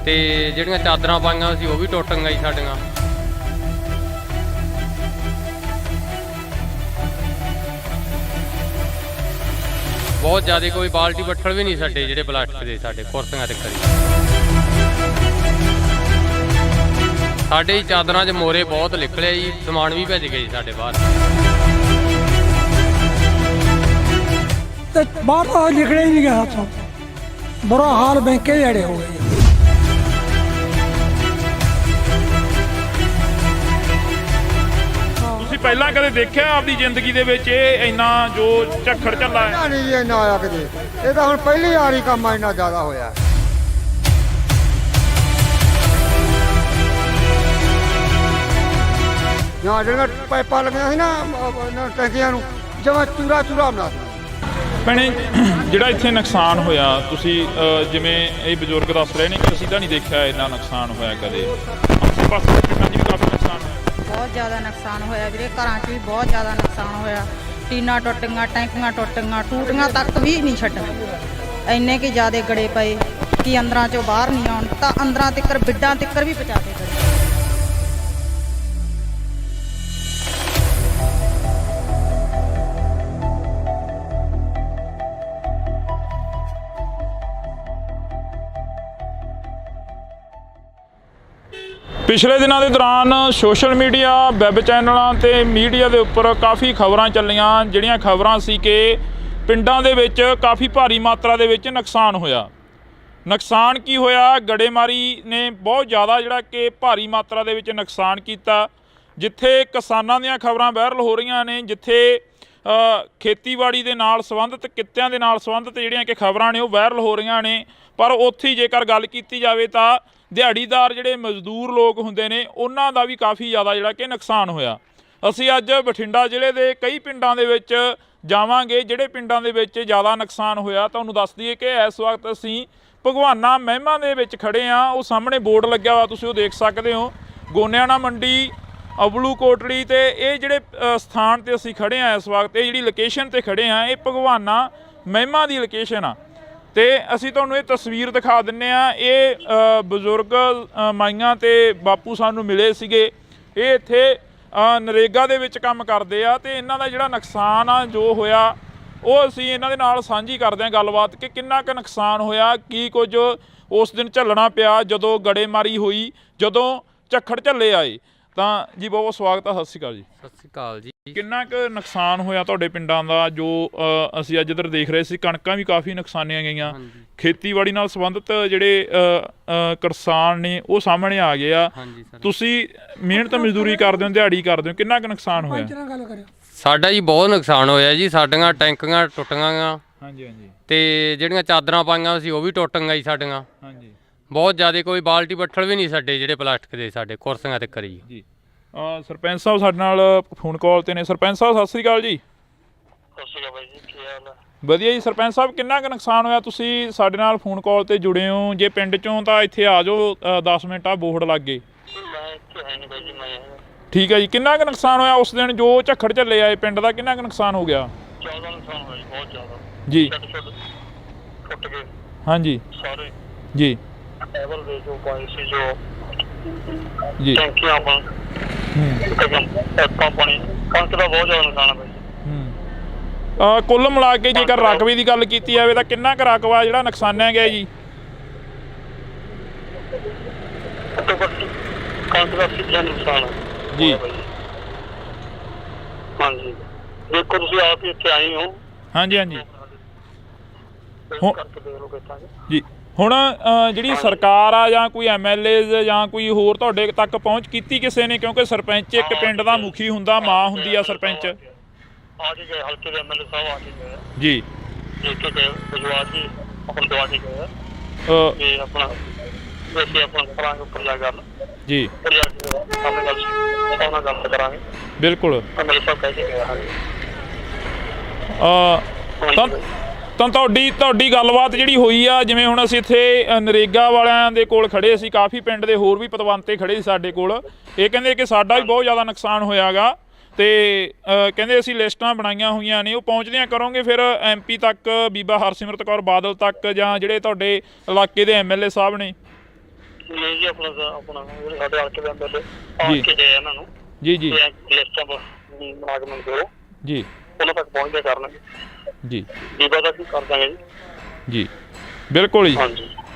ਤੇ ਜਿਹੜੀਆਂ ਚਾਦਰਾਂ ਪਾਈਆਂ ਸੀ ਉਹ ਵੀ ਟੁੱਟ ਗਈਆਂ ਜੀ ਸਾਡੀਆਂ। ਬਹੁਤ ਜ਼ਿਆਦਾ, ਕੋਈ ਬਾਲਟੀ ਬੱਠਲ ਵੀ ਨਹੀਂ ਸਾਡੇ ਜਿਹੜੇ ਪਲਾਸਟਿਕ ਦੇ, ਸਾਡੇ ਕੁਰਸੀਆਂ ਤੇ ਕਰੀ। ਸਾਡੇ ਹੀ ਚਾਦਰਾਂ 'ਚ ਮੋਰੇ ਬਹੁਤ ਨਿਕਲੇ ਜੀ, ਸਮਾਨ ਵੀ ਭੱਜ ਗਏ ਜੀ ਸਾਡੇ ਬਾਹਰ। ਤੇ ਬਾਹਰ ਤਾਂ ਨਿਕਲਿਆ ਹੀ ਨਹੀਂ ਗਿਆ ਹੱਥੋਂ। ਬੁਰਾ ਹਾਲ ਬੈਂਕੇ ਜਿਹੜੇ ਹੋ ਗਏ। ਤੁਸੀਂ ਪਹਿਲਾਂ ਕਦੇ ਦੇਖਿਆ ਆਪਣੀ ਜ਼ਿੰਦਗੀ ਦੇ ਵਿੱਚ ਇਹ ਇੰਨਾ ਜੋ ਝੱਖੜ ਝੱਲਾ ਹੈ? ਨਹੀਂ ਜੀ, ਇੰਨਾ ਆਇਆ ਕਿਤੇ। ਇਹ ਤਾਂ ਹੁਣ ਪਹਿਲੀ ਵਾਰ ਹੀ ਕੰਮ ਇੰਨਾ ਜ਼ਿਆਦਾ ਹੋਇਆ। ਜਾਂ ਜਿਹੜੀਆਂ ਪਾਈਪਾਂ ਲੱਗੀਆਂ ਸੀ ਨਾ ਟੈਂਕੀਆਂ ਨੂੰ, ਜਮਾਂ ਚੂਰਾ ਬਣਾ ਦਿੱਤਾ। ਭੈਣੇ, ਜਿਹੜਾ ਇੱਥੇ ਨੁਕਸਾਨ ਹੋਇਆ, ਤੁਸੀਂ ਜਿਵੇਂ ਇਹ ਬਜ਼ੁਰਗ ਦੱਸ ਰਹੇ ਨੇ ਕਿ ਅਸੀਂ ਤਾਂ ਨਹੀਂ ਦੇਖਿਆ ਇੰਨਾ ਨੁਕਸਾਨ ਹੋਇਆ ਕਦੇ। ਆਸੇ ਪਾਸੇ ਦੇ ਪਿੰਡਾਂ 'ਚ ਵੀ ਕਾਫੀ ਨੁਕਸਾਨ ਹੋਇਆ। ਬਹੁਤ ਜ਼ਿਆਦਾ ਨੁਕਸਾਨ ਹੋਇਆ ਵੀਰੇ, ਘਰਾਂ 'ਚ ਵੀ ਬਹੁਤ ਜ਼ਿਆਦਾ ਨੁਕਸਾਨ ਹੋਇਆ। ਟੀਨਾਂ ਟੁੱਟ ਗਈਆਂ, ਟੈਂਕੀਆਂ ਟੁੱਟ ਗਈਆਂ, ਟੂਟੀਆਂ ਤੱਕ ਵੀ ਨਹੀਂ ਛੱਡ। ਇੰਨੇ ਕਿ ਜ਼ਿਆਦਾ ਗੜੇ ਪਏ ਕਿ ਅੰਦਰਾਂ ਚੋਂ ਬਾਹਰ ਨਹੀਂ ਆਉਣ ਤਾਂ ਅੰਦਰਾਂ ਤੱਕ ਬਿੱਡਾਂ ਤੱਕ ਵੀ ਪਹੁੰਚਾ ਕੇ ਗਏ। ਪਿਛਲੇ ਦਿਨਾਂ ਦੇ ਦੌਰਾਨ ਸੋਸ਼ਲ ਮੀਡੀਆ ਵੈਬ ਚੈਨਲਾਂ ਤੇ ਮੀਡੀਆ ਦੇ ਉੱਪਰ ਕਾਫੀ ਖਬਰਾਂ ਚੱਲੀਆਂ, ਜਿਹੜੀਆਂ ਖਬਰਾਂ ਸੀ ਕਿ ਪਿੰਡਾਂ ਦੇ ਵਿੱਚ ਕਾਫੀ ਭਾਰੀ ਮਾਤਰਾ ਦੇ ਵਿੱਚ ਨੁਕਸਾਨ ਹੋਇਆ। ਨੁਕਸਾਨ ਕੀ ਹੋਇਆ? ਗੜੇਮਾਰੀ ਨੇ ਬਹੁਤ ਜ਼ਿਆਦਾ ਜਿਹੜਾ ਕਿ ਭਾਰੀ ਮਾਤਰਾ ਦੇ ਵਿੱਚ ਨੁਕਸਾਨ ਕੀਤਾ। ਜਿੱਥੇ ਕਿਸਾਨਾਂ ਦੀਆਂ ਖਬਰਾਂ ਵਾਇਰਲ ਹੋ ਰਹੀਆਂ ਨੇ, ਜਿੱਥੇ ਖੇਤੀਬਾੜੀ ਦੇ ਨਾਲ ਸੰਬੰਧਿਤ ਕਿੱਤਿਆਂ ਦੇ ਨਾਲ ਸੰਬੰਧਿਤ ਜਿਹੜੀਆਂ ਕਿ ਖਬਰਾਂ ਨੇ ਉਹ ਵਾਇਰਲ ਹੋ ਰਹੀਆਂ ਨੇ, ਪਰ ਉੱਥੇ ਜੇਕਰ ਗੱਲ ਕੀਤੀ ਜਾਵੇ ਤਾਂ ਦਿਹਾੜੀਦਾਰ ਜਿਹੜੇ ਮਜ਼ਦੂਰ ਲੋਕ ਹੁੰਦੇ ਨੇ ਉਹਨਾਂ ਦਾ ਵੀ ਕਾਫੀ ਜ਼ਿਆਦਾ ਜਿਹੜਾ ਕਿ ਨੁਕਸਾਨ ਹੋਇਆ। ਅਸੀਂ ਅੱਜ ਬਠਿੰਡਾ ਜ਼ਿਲ੍ਹੇ ਦੇ ਕਈ ਪਿੰਡਾਂ ਦੇ ਵਿੱਚ ਜਾਵਾਂਗੇ, ਜਿਹੜੇ ਪਿੰਡਾਂ ਦੇ ਵਿੱਚ ਜ਼ਿਆਦਾ ਨੁਕਸਾਨ ਹੋਇਆ। ਤੁਹਾਨੂੰ ਦੱਸ ਦਈਏ ਕਿ ਇਸ ਵਕਤ ਅਸੀਂ ਭਗਵਾਨਾ ਮਹਿਮਾ ਦੇ ਵਿੱਚ ਖੜੇ ਹਾਂ। ਉਹ ਸਾਹਮਣੇ ਬੋਰਡ ਲੱਗਿਆ ਹੋਇਆ, ਤੁਸੀਂ ਉਹ ਦੇਖ ਸਕਦੇ ਹੋ, ਗੋਨਿਆਣਾ ਮੰਡੀ, ਅਬਲੂ ਕੋਟੜੀ। ਤੇ ਇਹ ਜਿਹੜੇ ਸਥਾਨ ਤੇ ਅਸੀਂ ਖੜੇ ਹਾਂ ਇਸ ਵਕਤ, ਇਹ ਜਿਹੜੀ ਲੋਕੇਸ਼ਨ ਤੇ ਖੜੇ ਹਾਂ, ਇਹ ਭਗਵਾਨਾ ਮਹਿਮਾ ਦੀ ਲੋਕੇਸ਼ਨ ਆ। ਤੇ ਅਸੀਂ ਤੁਹਾਨੂੰ ਇਹ ਤਸਵੀਰ ਦਿਖਾ ਦਿੰਨੇ ਆ। ਇਹ ਬਜ਼ੁਰਗ ਮਾਈਆਂ ਤੇ ਬਾਪੂ ਸਾਨੂੰ ਮਿਲੇ ਸੀਗੇ। ਇਹ ਇੱਥੇ ਨਰੇਗਾ ਦੇ ਵਿੱਚ ਕੰਮ ਕਰਦੇ ਆ ਤੇ ਇਹਨਾਂ ਦਾ ਜਿਹੜਾ ਨੁਕਸਾਨ ਆ ਜੋ ਹੋਇਆ ਉਹ ਅਸੀਂ ਇਹਨਾਂ ਦੇ ਨਾਲ ਸਾਂਝੀ ਕਰਦੇ ਹਾਂ ਗੱਲਬਾਤ ਕਿ ਕਿੰਨਾ ਕੁ ਨੁਕਸਾਨ ਹੋਇਆ, ਕੀ ਕੁਝ ਉਸ ਦਿਨ ਝੱਲਣਾ ਪਿਆ ਜਦੋਂ ਗੜੇਮਾਰੀ ਹੋਈ, ਜਦੋਂ ਝੱਖੜ ਝੱਲੇ ਆਏ। ਤਾਂ ਜੀ ਬਹੁਤ ਬਹੁਤ ਸਵਾਗਤ ਆ। ਸਤਿ ਸ਼੍ਰੀ ਅਕਾਲ ਜੀ। ਸਤਿ ਸ਼੍ਰੀ ਅਕਾਲ ਜੀ। ਕਿੰਨਾ ਕੁ ਨੁਕਸਾਨ ਹੋਇਆ ਤੁਹਾਡੇ ਪਿੰਡਾਂ ਦਾ? ਜੋ ਅਸੀਂ ਅੱਜ ਇੱਧਰ ਦੇਖ ਰਹੇ ਸੀ, ਕਣਕਾਂ ਵੀ ਕਾਫੀ ਨੁਕਸਾਨੀਆਂ ਗਈਆਂ। ਖੇਤੀਬਾੜੀ ਨਾਲ ਸੰਬੰਧਿਤ ਜਿਹੜੇ ਕਿਸਾਨ ਨੇ ਉਹ ਸਾਹਮਣੇ ਆ ਗਏ ਆ। ਤੁਸੀਂ ਮਿਹਨਤ ਮਜ਼ਦੂਰੀ ਕਰਦੇ ਹੋ, ਦਿਹਾੜੀ ਕਰਦੇ ਹੋ, ਕਿੰਨਾ ਕੁ ਨੁਕਸਾਨ ਹੋਇਆ? ਸਾਡਾ ਜੀ ਬਹੁਤ ਨੁਕਸਾਨ ਹੋਇਆ ਜੀ। ਸਾਡੀਆਂ ਟੈਂਕੀਆਂ ਟੁੱਟ ਗਈਆਂ। ਹਾਂਜੀ ਹਾਂਜੀ। ਤੇ ਜਿਹੜੀਆਂ ਚਾਦਰਾਂ ਪਾਈਆਂ ਸੀ ਉਹ ਵੀ ਟੁੱਟ ਗਈਆਂ ਜੀ ਸਾਡੀਆਂ। ਹਾਂਜੀ। ਬਹੁਤ ਜ਼ਿਆਦਾ, ਕੋਈ ਬਾਲਟੀ ਬੱਠਲ ਵੀ ਨਹੀਂ ਸਾਡੇ ਜਿਹੜੇ ਪਲਾਸਟਿਕ ਦੇ, ਸਾਡੇ ਕੁਰਸੀਆਂ ਤੇ ਕਰੀ ਜੀ। ਸਰਪੰਚ ਸਾਹਿਬ ਸਾਡੇ ਨਾਲ ਫੋਨ ਕਾਲ ਤੇ ਨੇ। ਸਰਪੰਚ ਸਾਹਿਬ ਸਤਿ ਸ਼੍ਰੀ ਅਕਾਲ ਜੀ। ਸਤਿ ਸ਼੍ਰੀ ਅਕਾਲ ਬਾਈ ਜੀ, ਕੀ ਹਾਲ ਹੈ? ਵਧੀਆ ਜੀ। ਸਰਪੰਚ ਸਾਹਿਬ ਕਿੰਨਾ ਕੁ ਨੁਕਸਾਨ ਹੋਇਆ? ਤੁਸੀਂ ਸਾਡੇ ਨਾਲ ਫੋਨ ਕਾਲ ਤੇ ਜੁੜੇ ਹੋ, ਜੇ ਪਿੰਡ ਚੋਂ ਤਾਂ ਇੱਥੇ ਆ ਜਾਓ, 10 ਮਿੰਟ ਆ ਬੋਰਡ ਲੱਗ ਗਏ। ਮੈਂ ਇੱਥੇ ਹੈ ਨਹੀਂ ਬਾਈ ਜੀ, ਮੈਂ ਠੀਕ ਹੈ ਜੀ। ਕਿੰਨਾ ਕੁ ਨੁਕਸਾਨ ਹੋਇਆ ਉਸ ਦਿਨ ਜੋ ਝੱਖੜ ਝੱਲੇ ਆਏ ਪਿੰਡ ਦਾ? ਕਿੰਨਾ ਕੁ ਨੁਕਸਾਨ ਹੋ ਗਿਆ? ਜ਼ਿਆਦਾ ਨੁਕਸਾਨ ਹੋਇਆ ਜੀ, ਬਹੁਤ ਜ਼ਿਆਦਾ ਜੀ। ਟੁੱਟ ਗਏ ਹਾਂਜੀ ਸਾਰੇ ਜੀ। ਟੇਬਲ ਦੇ ਜੋ ਪਾਈ ਸੀ, ਜੋ ਜੀ ਟੈਂਕੀਆਂ ਆਪਾਂ ਟੈਪਾਂ ਪਾਣੀ, ਕਣਕ ਦਾ ਬਹੁਤ ਜ਼ਿਆਦਾ ਨੁਕਸਾਨ ਹੈ ਬਾਈ ਜੀ। ਕੁੱਲ ਮਿਲਾ ਕੇ ਜੇਕਰ ਰਕਬੇ ਦੀ ਗੱਲ ਕੀਤੀ ਜਾਵੇ ਤਾਂ ਕਿੰਨਾ ਕੁ ਰਕਬਾ ਜਿਹੜਾ ਨੁਕਸਾਨਿਆ ਗਿਆ ਜੀ? ਘੱਟੋ ਘੱਟ ਕਣਕ ਦਾ 80% ਨੁਕਸਾਨ ਹੈ ਜੀ। ਹਾਂਜੀ, ਦੇਖੋ ਤੁਸੀਂ ਆਪ ਹੀ ਇੱਥੇ ਆਏ ਹੋ। ਹਾਂਜੀ ਹਾਂਜੀ ਕਰਕੇ ਦੇਖ ਲਓ ਕਿੱਥਾਂ ਜੀ। ਹੁਣ ਜਿਹੜੀ ਸਰਕਾਰ ਆ ਜਾਂ ਕੋਈ MLA ਜਾਂ ਕੋਈ ਹੋਰ ਤੁਹਾਡੇ ਤੱਕ ਪਹੁੰਚ ਕੀਤੀ ਕਿਸੇ ਨੇ? ਕਿਉਂਕਿ ਸਰਪੰਚ ਇੱਕ ਪਿੰਡ ਦਾ ਮੁਖੀ ਹੁੰਦਾ, ਮਾਂ ਹੁੰਦੀ ਆ ਸਰਪੰਚ। ਆ ਕੇ ਗਏ, ਹਲਕੇ ਦੇ MLA ਸਾਹਿਬ ਆ ਕੇ ਗਏ ਜੀ। ਦੇਖ ਕੇ ਗਏ, ਵਿਜਵਾਰ ਜੀ ਆਪਣਾ ਦਵਾ ਕੇ ਗਏ ਤੇ ਆਪਣਾ ਵੈਸੇ ਆਪਣਾ ਕਰਾਂਗੇ ਉੱਪਰ ਜਾ ਗੱਲ ਜੀ। ਉੱਪਰ ਜਾ ਕੇ ਆਪਣੇ ਗੱਲ ਉਹਨਾਂ ਗੱਲ ਕਰਾਂਗੇ। ਬਿਲਕੁਲ। MLA ਸਾਹਿਬ ਕਹਿ ਕੇ ਗਏ। ਤਾਂ ਤੁਹਾਡੀ ਗੱਲਬਾਤ ਜਿਹੜੀ ਹੋਈ ਆ, ਜਿਵੇਂ ਹੁਣ ਅਸੀਂ ਇੱਥੇ ਨਰੇਗਾ ਵਾਲਿਆਂ ਦੇ ਕੋਲ ਖੜੇ ਸੀ, ਕਾਫੀ ਪਿੰਡ ਦੇ ਹੋਰ ਵੀ ਪਤਵੰਤੇ ਖੜੇ ਸੀ ਸਾਡੇ ਕੋਲ। ਇਹ ਕਹਿੰਦੇ ਕਿ ਸਾਡਾ ਵੀ ਬਹੁਤ ਜ਼ਿਆਦਾ ਨੁਕਸਾਨ ਹੋਇਆਗਾ ਤੇ ਕਹਿੰਦੇ ਅਸੀਂ ਲਿਸਟਾਂ ਬਣਾਈਆਂ ਹੋਈਆਂ ਨੇ, ਉਹ ਪਹੁੰਚਦਿਆਂ ਕਰੋਗੇ ਫਿਰ MP ਤੱਕ, ਬੀਬਾ ਹਰਸਿਮਰਤ ਕੌਰ ਬਾਦਲ ਤੱਕ, ਜਾਂ ਜਿਹੜੇ ਤੁਹਾਡੇ ਇਲਾਕੇ ਦੇ MLA ਸਾਹਿਬ ਨੇ? ਨਹੀਂ ਜੀ, ਆਪਣਾ ਜਿਹੜੇ ਸਾਡੇ ਹਲਕੇ ਦੇ MLA ਆ ਕੇ ਗਏ ਇਹਨਾਂ ਨੂੰ। ਜੀ ਜੀ। ਲਿਸਟਾਂ ਬਣਾ ਕੇ ਮੈਨੂੰ ਦਿਓ ਜੀ, ਉਹਨਾਂ ਤੱਕ ਪਹੁੰਚਦੇ ਕਰਨਗੇ ਜੀ। ਬੀਬਾ ਦਾ ਕੀ ਕਰ ਦਾਂਗੇ ਜੀ। ਜੀ ਬਿਲਕੁਲ ਜੀ।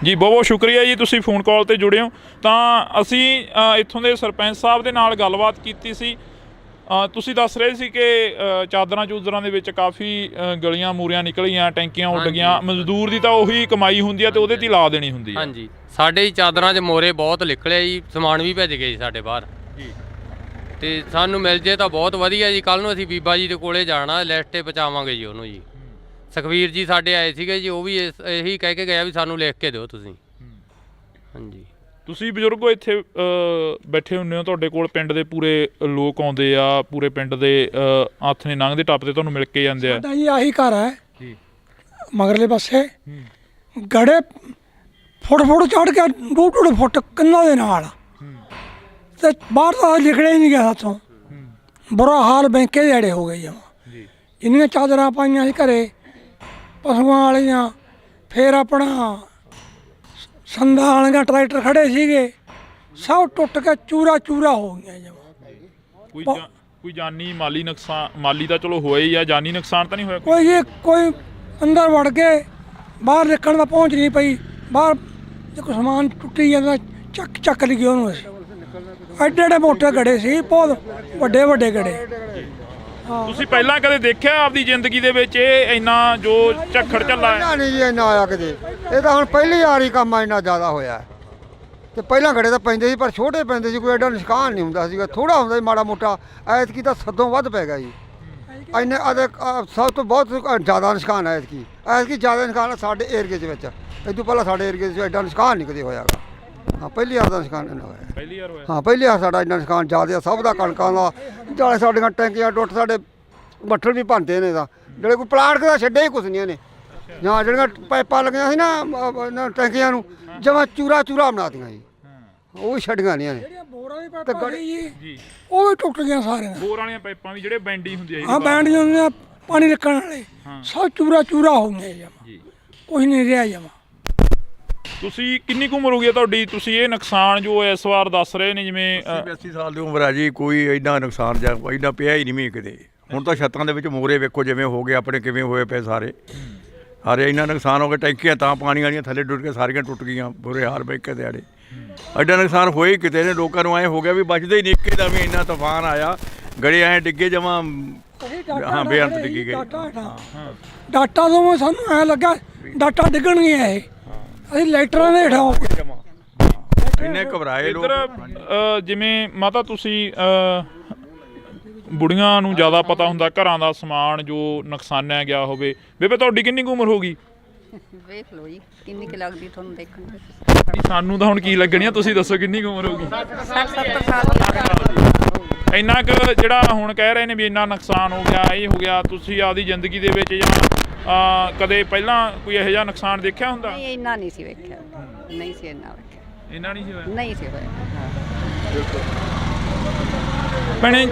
ਜੀ ਬਹੁਤ ਬਹੁਤ ਸ਼ੁਕਰੀਆ ਜੀ, ਤੁਸੀਂ ਫੋਨ ਕਾਲ ਤੇ ਜੁੜੇ ਹੋ। ਤਾਂ ਅਸੀਂ ਇੱਥੋਂ ਦੇ ਸਰਪੰਚ ਸਾਹਿਬ ਦੇ ਨਾਲ ਗੱਲਬਾਤ ਕੀਤੀ ਸੀ। ਤੁਸੀਂ ਦੱਸ ਰਹੇ ਸੀ ਕਿ ਚਾਦਰਾਂ ਚੂਦਰਾਂ ਦੇ ਵਿੱਚ ਕਾਫੀ ਗਲੀਆਂ ਮੂਰੀਆਂ ਨਿਕਲੀਆਂ, ਟੈਂਕੀਆਂ ਉੱਡ ਗਈਆਂ। ਮਜ਼ਦੂਰ ਦੀ ਤਾਂ ਉਹੀ ਕਮਾਈ ਹੁੰਦੀ ਆ ਤੇ ਉਹਦੇ ਤੇ ਲਾ ਦੇਣੀ ਹੁੰਦੀ ਆ। ਹਾਂਜੀ, ਸਾਡੇ ਚਾਦਰਾਂ 'ਚ ਮੋਰੇ ਬਹੁਤ ਨਿਕਲੇ ਜੀ, ਸਮਾਨ ਵੀ ਭੇਜ ਗਏ ਜੀ ਸਾਡੇ ਬਾਹਰ ਜੀ। ਤੇ ਸਾਨੂੰ ਮਿਲ ਜੇ ਤਾਂ ਬਹੁਤ ਵਧੀਆ ਜੀ। ਕੱਲ ਨੂੰ ਅਸੀਂ ਬੀਬਾ ਜੀ ਦੇ ਕੋਲੇ ਜਾਣਾ, ਲਿਸਟ 'ਤੇ ਪਹੁੰਚਾਵਾਂਗੇ ਜੀ ਉਹਨੂੰ ਜੀ। ਸੁਖਵੀਰ ਜੀ ਸਾਡੇ ਆਏ ਸੀਗੇ ਜੀ, ਉਹ ਵੀ ਇਹੀ ਕਹਿ ਕੇ ਗਿਆ ਵੀ ਸਾਨੂੰ ਲਿਖ ਕੇ ਦਿਓ ਤੁਸੀਂ। ਹਾਂਜੀ। ਤੁਸੀਂ ਬਜ਼ੁਰਗੋ ਇੱਥੇ ਬੈਠੇ ਹੁੰਦੇ ਹੋ, ਤੁਹਾਡੇ ਕੋਲ ਪਿੰਡ ਦੇ ਪੂਰੇ ਲੋਕ ਆਉਂਦੇ ਆ, ਪੂਰੇ ਪਿੰਡ ਦੇ ਹੱਥ ਨੇ ਲੰਘਦੇ ਟੱਪਦੇ ਤੁਹਾਨੂੰ ਮਿਲ ਕੇ ਜਾਂਦੇ ਆ। ਸਾਡਾ ਜੀ ਆਹੀ ਘਰ ਹੈ ਜੀ, ਮਗਰਲੇ ਪਾਸੇ ਗੜੇ ਫੁੱਟ ਚੜ ਕੇ 2-2 ਫੁੱਟ ਕੰਨਾਂ ਦੇ ਨਾਲ ਤੇ ਬਾਹਰ ਤਾਂ ਲਿਖੜੇ ਹੀ ਨਹੀਂ ਗਿਆ ਹੱਥੋਂ। ਬੁਰਾ ਹਾਲ ਬੈਂਕੇ ਦੇ ਅੜੇ ਹੋ ਗਏ ਜਮਾਂ। ਇੰਨੀਆਂ ਚਾਦਰਾਂ ਪਾਈਆਂ ਸੀ ਘਰੇ ਪਸ਼ੂਆਂ ਵਾਲੀਆਂ, ਫਿਰ ਆਪਣਾ ਸੰਦਾਂ ਵਾਲੀਆਂ ਟਰੈਕਟਰ ਖੜੇ ਸੀਗੇ ਸਭ ਟੁੱਟ ਕੇ ਚੂਰਾ ਚੂਰਾ ਹੋ ਗਿਆ ਜਮਾ। ਕੋਈ ਜਾਨੀ ਮਾਲੀ ਨੁਕਸਾਨ, ਮਾਲੀ ਤਾਂ ਚਲੋ ਹੋਇਆ ਹੀ ਆ, ਜਾਨੀ ਨੁਕਸਾਨ ਤਾਂ ਨਹੀਂ ਹੋਇਆ? ਕੋਈ ਅੰਦਰ ਵੜ ਕੇ ਬਾਹਰ ਨਿਕਲਣ ਦਾ ਪਹੁੰਚ ਨਹੀਂ ਪਈ। ਬਾਹਰ ਜੇ ਕੋਈ ਸਮਾਨ ਟੁੱਟੀ ਜਾਂਦਾ ਚੱਕ ਲਈ ਉਹਨੂੰ ਅਸੀਂ। ਐਡੇ ਐਡੇ ਮੋਟੇ ਗੜੇ ਸੀ, ਬਹੁਤ ਵੱਡੇ ਵੱਡੇ ਗੜੇ। ਤੁਸੀਂ ਪਹਿਲਾਂ ਕਦੇ ਦੇਖਿਆ ਆਪਦੀ ਜ਼ਿੰਦਗੀ ਦੇ ਵਿੱਚ ਇਹ ਇੰਨਾ ਜੋ ਝੱਖੜ ਝੱਲਾ ਹੈ? ਨਹੀਂ ਜੀ ਇੰਨਾ ਆਇਆ ਕਿਤੇ, ਇਹ ਤਾਂ ਹੁਣ ਪਹਿਲੀ ਵਾਰੀ ਕੰਮ ਇੰਨਾ ਜ਼ਿਆਦਾ ਹੋਇਆ ਹੈ। ਤੇ ਪਹਿਲਾਂ ਗੜੇ ਤਾਂ ਪੈਂਦੇ ਸੀ ਪਰ ਛੋਟੇ ਪੈਂਦੇ ਸੀ, ਕੋਈ ਐਡਾ ਨੁਕਸਾਨ ਨਹੀਂ ਹੁੰਦਾ ਸੀਗਾ, ਥੋੜਾ ਹੁੰਦਾ ਸੀ ਮਾੜਾ ਮੋਟਾ। ਐਤਕੀ ਤਾਂ ਸਦੋਂ ਵੱਧ ਪੈ ਗਿਆ ਜੀ। ਇੰਨੇ ਸਭ ਤੋਂ ਬਹੁਤ ਜ਼ਿਆਦਾ ਨੁਕਸਾਨ ਹੈ ਐਤਕੀ ਜ਼ਿਆਦਾ ਨੁਕਸਾਨ ਸਾਡੇ ਏਰੀਏ ਦੇ ਵਿੱਚ। ਇਹ ਤੋਂ ਪਹਿਲਾਂ ਸਾਡੇ ਏਰੀਏ 'ਚ ਐਡਾ ਨੁਕਸਾਨ ਨਹੀਂ ਕਦੇ ਹੋਇਆਗਾ। ਹਾਂ ਪਹਿਲੀ ਵਾਰ ਦਾ ਨੁਕਸਾਨ ਇੰਨਾ ਹੋਇਆ। ਪਹਿਲੀ ਵਾਰ ਹੋਇਆ? ਹਾਂ ਪਹਿਲੀ ਵਾਰ ਸਾਡਾ ਇੰਨਾ ਨੁਕਸਾਨ ਜ਼ਿਆਦਾ ਸਭ ਦਾ, ਕਣਕਾਂ ਦਾ, ਜਾਲੇ ਸਾਡੀਆਂ ਟੈਂਕੀਆਂ ਟੁੱਟ, ਸਾਡੇ ਬੱਠਲ ਵੀ ਭੰਨਦੇ ਨੇ ਤਾਂ ਜਿਹੜੇ ਕੋਈ ਪਲਾਟ ਦਾ ਛੱਡੇ ਹੀ ਕੁਛ ਨਹੀਂ ਇਹਨੇ। ਜਾਂ ਜਿਹੜੀਆਂ ਪਾਈਪਾਂ ਲੱਗੀਆਂ ਸੀ ਨਾ ਟੈਂਕੀਆਂ ਨੂੰ ਜਮਾਂ ਚੂਰਾ ਬਣਾਤੀਆਂ ਜੀ, ਉਹ ਵੀ ਛੱਡੀਆਂ ਨਹੀਂ ਇਹਨੇ। ਬੋਰਾਂ ਦੀ ਪਾਈਪਾਂ ਜੀ ਉਹ ਵੀ ਟੁੱਟ ਗਈਆਂ ਸਾਰੀਆਂ। ਬੋਰ ਵਾਲੀਆਂ ਪਾਈਪਾਂ ਵੀ ਜਿਹੜੇ ਬੈਂਡੀ ਹੁੰਦੀ ਹੈ? ਹਾਂ ਬੈਂਡੀਆਂ ਹੁੰਦੀਆਂ, ਪਾਣੀ ਨਿਕਲਣ ਵਾਲੇ ਸਭ ਚੂਰਾ ਹੋ ਗਏ ਜਮਾ, ਕੁਝ ਨਹੀਂ ਰਿਹਾ ਜਮਾ। ਤੁਸੀਂ ਕਿੰਨੀ ਕੁ ਉਮਰ ਹੋ ਗਈ ਤੁਹਾਡੀ? ਤੁਸੀਂ ਇਹ ਨੁਕਸਾਨ ਜੋ ਇਸ ਵਾਰ ਦੱਸ ਰਹੇ ਨੇ ਜਿਵੇਂ 80 ਸਾਲ ਦੀ ਉਮਰ ਆ ਜੀ, ਕੋਈ ਐਡਾ ਨੁਕਸਾਨ ਜਾਂ ਐਡਾ ਪਿਆ ਹੀ ਨਹੀਂ ਮੀਂਹ ਕਿਤੇ। ਹੁਣ ਤਾਂ ਛੱਤਾਂ ਦੇ ਵਿੱਚ ਮੋਰੇ ਵੇਖੋ ਜਿਵੇਂ ਹੋ ਗਏ ਆਪਣੇ, ਕਿਵੇਂ ਹੋਏ ਪਏ ਸਾਰੇ ਇੰਨਾ ਨੁਕਸਾਨ ਹੋ ਗਿਆ। ਟੈਂਕੀਆਂ ਤਾਂ ਪਾਣੀ ਵਾਲੀਆਂ ਥੱਲੇ ਡੁੱਟ ਕੇ ਸਾਰੀਆਂ ਟੁੱਟ ਗਈਆਂ, ਬੁਰੇ ਹਾਲ ਬੈਕੇ ਦਿਹਾੜੇ। ਐਡਾ ਨੁਕਸਾਨ ਹੋਇਆ ਹੀ ਕਿਤੇ ਨੇ, ਲੋਕਾਂ ਨੂੰ ਐਂ ਹੋ ਗਿਆ ਵੀ ਬਚਦੇ ਹੀ ਨਹੀਂ। ਇੱਕੇ ਦਾ ਵੀ ਇੰਨਾ ਤੂਫਾਨ ਆਇਆ, ਗੜੇ ਐਂ ਡਿੱਗੇ ਜਮਾਂ, ਹਾਂ ਬੇਅੰਤ ਡਿੱਗੀ ਗਏ। ਡਾਟਾ ਤੋਂ ਸਾਨੂੰ ਐਂ ਲੱਗਾ ਡਾਟਾ ਡਿੱਗਣਗੀਆਂ ਇਹ, ਅਸੀਂ ਲਾਈਟਰਾਂ ਦੇ ਹੇਠਾਂ ਹੋ ਗਏ ਇੰਨੇ ਘਬਰਾਏ ਲੋਕ। ਇੱਧਰ ਜਿਵੇਂ ਮਾਤਾ ਤੁਸੀਂ ਬੁੜੀਆਂ ਨੂੰ ਜ਼ਿਆਦਾ ਪਤਾ ਹੁੰਦਾ ਘਰਾਂ ਦਾ ਸਮਾਨ ਜੋ ਨੁਕਸਾਨਿਆ ਗਿਆ ਹੋਵੇ। ਬੇਬੇ ਤੁਹਾਡੀ ਕਿੰਨੀ ਕੁ ਉਮਰ ਹੋ ਗਈ? ਵੇਖ ਲਓ ਜੀ ਕਿੰਨੀ ਕੁ ਲੱਗਦੀ ਤੁਹਾਨੂੰ ਦੇਖਣ ਨੂੰ। ਸਾਨੂੰ ਤਾਂ ਹੁਣ ਕੀ ਲੱਗਣੀ ਆ, ਤੁਸੀਂ ਦੱਸੋ ਕਿੰਨੀ ਕੁ ਉਮਰ ਹੋ ਗਈ? 60-70 ਸਾਲ। ਇੰਨਾ ਕੁ ਜਿਹੜਾ ਹੁਣ ਕਹਿ ਰਹੇ ਨੇ ਵੀ ਇੰਨਾ ਨੁਕਸਾਨ ਹੋ ਗਿਆ, ਇਹ ਹੋ ਗਿਆ, ਤੁਸੀਂ ਆਪਦੀ ਜ਼ਿੰਦਗੀ ਦੇ ਵਿੱਚ ਜਾਂ ਕਦੇ ਪਹਿਲਾਂ ਕੋਈ ਇਹੋ ਜਿਹਾ ਨੁਕਸਾਨ ਦੇਖਿਆ ਹੁੰਦਾ? ਨਹੀਂ ਇੰਨਾ ਨਹੀਂ ਸੀ ਵੇਖਿਆ, ਨਹੀਂ ਸੀ ਇੰਨਾ ਵੇਖਿਆ, ਇੰਨਾ ਨਹੀਂ ਸੀ ਹੋਇਆ? ਨਹੀਂ ਸੀ ਹੋਇਆ। ਭੈਣੇ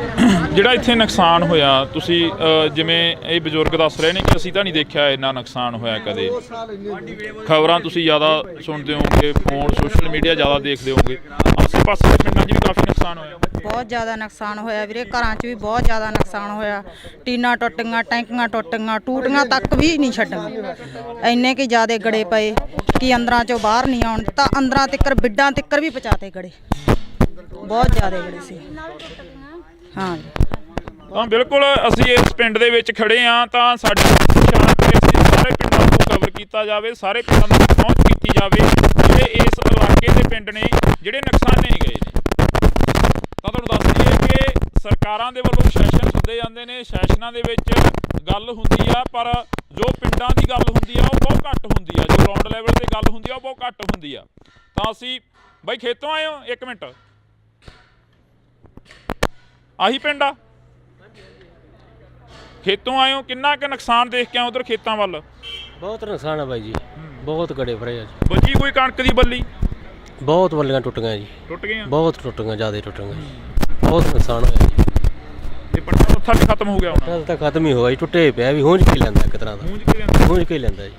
ਜਿਹੜਾ ਇੱਥੇ ਨੁਕਸਾਨ ਹੋਇਆ, ਤੁਸੀਂ ਜਿਵੇਂ ਇਹ ਬਜ਼ੁਰਗ ਦੱਸ ਰਹੇ ਨੇ ਕਿ ਅਸੀਂ ਤਾਂ ਨਹੀਂ ਦੇਖਿਆ ਇੰਨਾ ਨੁਕਸਾਨ ਹੋਇਆ ਕਦੇ। ਖਬਰਾਂ ਤੁਸੀਂ ਜ਼ਿਆਦਾ ਸੁਣਦੇ ਹੋਵੋਗੇ, ਫੋਨ ਸੋਸ਼ਲ ਮੀਡੀਆ ਜ਼ਿਆਦਾ ਦੇਖਦੇ ਹੋਵੋਗੇ, ਆਸੇ ਪਾਸੇ ਦੇ ਪਿੰਡਾਂ 'ਚ ਵੀ ਕਾਫੀ ਨੁਕਸਾਨ ਹੋਇਆ? ਬਹੁਤ ਜ਼ਿਆਦਾ ਨੁਕਸਾਨ ਹੋਇਆ ਵੀਰੇ, ਘਰਾਂ 'ਚ ਵੀ ਬਹੁਤ ਜ਼ਿਆਦਾ ਨੁਕਸਾਨ ਹੋਇਆ। ਟੀਨਾਂ ਟੁੱਟ ਗਈਆਂ, ਟੈਂਕੀਆਂ ਟੁੱਟ ਗਈਆਂ, ਟੂਟੀਆਂ ਤੱਕ ਵੀ ਨਹੀਂ ਛੱਡੀਆਂ। ਇੰਨੇ ਕਿ ਜ਼ਿਆਦਾ ਗੜੇ ਪਏ ਕਿ ਅੰਦਰਾਂ 'ਚੋਂ ਬਾਹਰ ਨਹੀਂ ਆਉਣ ਦਿੱਤਾ। ਅੰਦਰਾਂ ਤਿੱਕਰ ਬਿੱਡਾਂ ਤਿੱਕਰ ਵੀ ਪਹੁੰਚਾਤੇ ਗੜੇ, ਬਹੁਤ ਜ਼ਿਆਦਾ ਗੜੇ ਸੀ। ਹਾਂ ਤਾਂ ਬਿਲਕੁਲ ਅਸੀਂ ਇਸ ਪਿੰਡ ਦੇ ਵਿੱਚ ਖੜੇ ਹਾਂ, ਤਾਂ ਸਾਡੀ ਕੋਸ਼ਿਸ਼ ਆ ਕਿ ਅਸੀਂ ਸਾਰੇ ਪਿੰਡਾਂ ਨੂੰ ਕਵਰ ਕੀਤਾ ਜਾਵੇ, ਸਾਰੇ ਪਿੰਡਾਂ ਨੂੰ ਪਹੁੰਚ ਕੀਤੀ ਜਾਵੇ ਜਿਹੜੇ ਇਸ ਇਲਾਕੇ ਦੇ ਪਿੰਡ ਨੇ ਜਿਹੜੇ ਨੁਕਸਾਨੇ ਗਏ ਨੇ। ਤਾਂ ਤੁਹਾਨੂੰ ਦੱਸ ਦਈਏ ਕਿ ਸਰਕਾਰਾਂ ਦੇ ਵੱਲੋਂ ਸੈਸ਼ਨ ਹੁੰਦੇ ਜਾਂਦੇ ਨੇ, ਸੈਸ਼ਨਾਂ ਦੇ ਵਿੱਚ ਗੱਲ ਹੁੰਦੀ ਆ, ਪਰ ਜੋ ਪਿੰਡਾਂ ਦੀ ਗੱਲ ਹੁੰਦੀ ਆ ਉਹ ਬਹੁਤ ਘੱਟ ਹੁੰਦੀ ਆ, ਜੋ ਗਰਾਊਂਡ ਲੈਵਲ ਤੇ ਗੱਲ ਹੁੰਦੀ ਆ ਉਹ ਬਹੁਤ ਘੱਟ ਹੁੰਦੀ ਆ। ਤਾਂ ਅਸੀਂ ਬਾਈ ਖੇਤੋਂ ਆਏ ਹੋ? ਇੱਕ ਮਿੰਟ, ਆਹੀ ਪਿੰਡ ਆ? ਖੇਤੋਂ ਆਏ ਹੋ, ਕਿੰਨਾ ਕੁ ਨੁਕਸਾਨ ਦੇਖ ਕੇ ਆਏ ਉਧਰ ਖੇਤਾਂ ਵੱਲ? ਬਹੁਤ ਨੁਕਸਾਨ ਹੈ ਬਾਈ ਜੀ, ਬਹੁਤ ਗੜੇ ਫੜੇ ਆ। ਬਚੀ ਕੋਈ ਕਣਕ ਦੀ ਬੱਲੀ? ਬਹੁਤ ਬੱਲੀਆਂ ਟੁੱਟ ਗਈਆਂ ਜੀ, ਟੁੱਟ ਗਈਆਂ, ਬਹੁਤ ਟੁੱਟ ਗਈਆਂ, ਜ਼ਿਆਦਾ ਟੁੱਟ ਗਈਆਂ, ਬਹੁਤ ਨੁਕਸਾਨ ਹੋਇਆ ਜੀ। ਇਹ ਪੱਟਾ ਉੱਥਾ ਵੀ ਖਤਮ ਹੋ ਗਿਆ ਹੁਣ? ਤਾਂ ਖਤਮ ਹੀ ਹੋਇਆ ਜੀ, ਟੁੱਟੇ ਪਿਆ ਵੀ, ਹੂੰਝ ਕੇ ਲੈਂਦਾ ਇੱਕ ਤਰ੍ਹਾਂ ਦਾ, ਹੂੰਝ ਕੇ ਲੈਂਦਾ ਜੀ।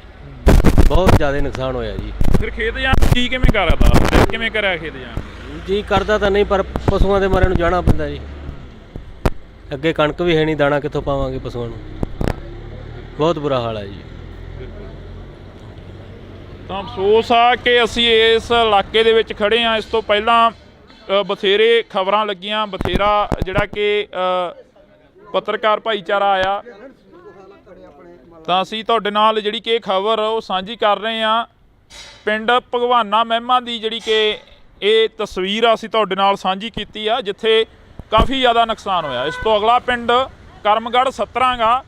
ਬਹੁਤ ਜ਼ਿਆਦਾ ਨੁਕਸਾਨ ਹੋਇਆ ਜੀ। ਫਿਰ ਖੇਤ ਜਾਣ ਕੀ ਕਿਵੇਂ ਕਰਦਾ, ਕਿਵੇਂ ਕਰਿਆ ਖੇਤ ਜਾਣ? ਜੀ ਕਰਦਾ ਤਾਂ ਨਹੀਂ, ਪਰ ਪਸ਼ੂਆਂ ਦੇ ਮਾਰੇ ਨੂੰ ਜਾਣਾ ਪੈਂਦਾ ਜੀ। ਅੱਗੇ ਕਣਕ ਵੀ ਹੈ ਨਹੀਂ, ਦਾਣਾ ਕਿੱਥੋਂ ਪਾਵਾਂਗੇ ਪਸ਼ੂਆਂ ਨੂੰ, ਬਹੁਤ ਬੁਰਾ ਹਾਲ ਹੈ ਜੀ। ਤਾਂ ਅਫਸੋਸ ਆ ਕਿ ਅਸੀਂ ਇਸ ਇਲਾਕੇ ਦੇ ਵਿੱਚ ਖੜੇ ਹਾਂ। ਇਸ ਤੋਂ ਪਹਿਲਾਂ ਬਥੇਰੇ ਖਬਰਾਂ ਲੱਗੀਆਂ, ਬਥੇਰਾ ਜਿਹੜਾ ਕਿ ਪੱਤਰਕਾਰ ਭਾਈਚਾਰਾ ਆਇਆ, ਤਾਂ ਅਸੀਂ ਤੁਹਾਡੇ ਨਾਲ ਜਿਹੜੀ ਕਿ ਖਬਰ ਉਹ ਸਾਂਝੀ ਕਰ ਰਹੇ ਹਾਂ। ਪਿੰਡ ਭਗਵਾਨਾ ਮਹਿਮਾ ਦੀ ਜਿਹੜੀ ਕਿ ਇਹ ਤਸਵੀਰ ਅਸੀਂ ਤੁਹਾਡੇ ਨਾਲ ਸਾਂਝੀ ਕੀਤੀ ਆ, ਜਿੱਥੇ ਕਾਫੀ ਜ਼ਿਆਦਾ ਨੁਕਸਾਨ ਹੋਇਆ। ਇਸ ਤੋਂ ਅਗਲਾ ਪਿੰਡ ਕਰਮਗੜ੍ਹ ਸਤਰਾਂਗਾ,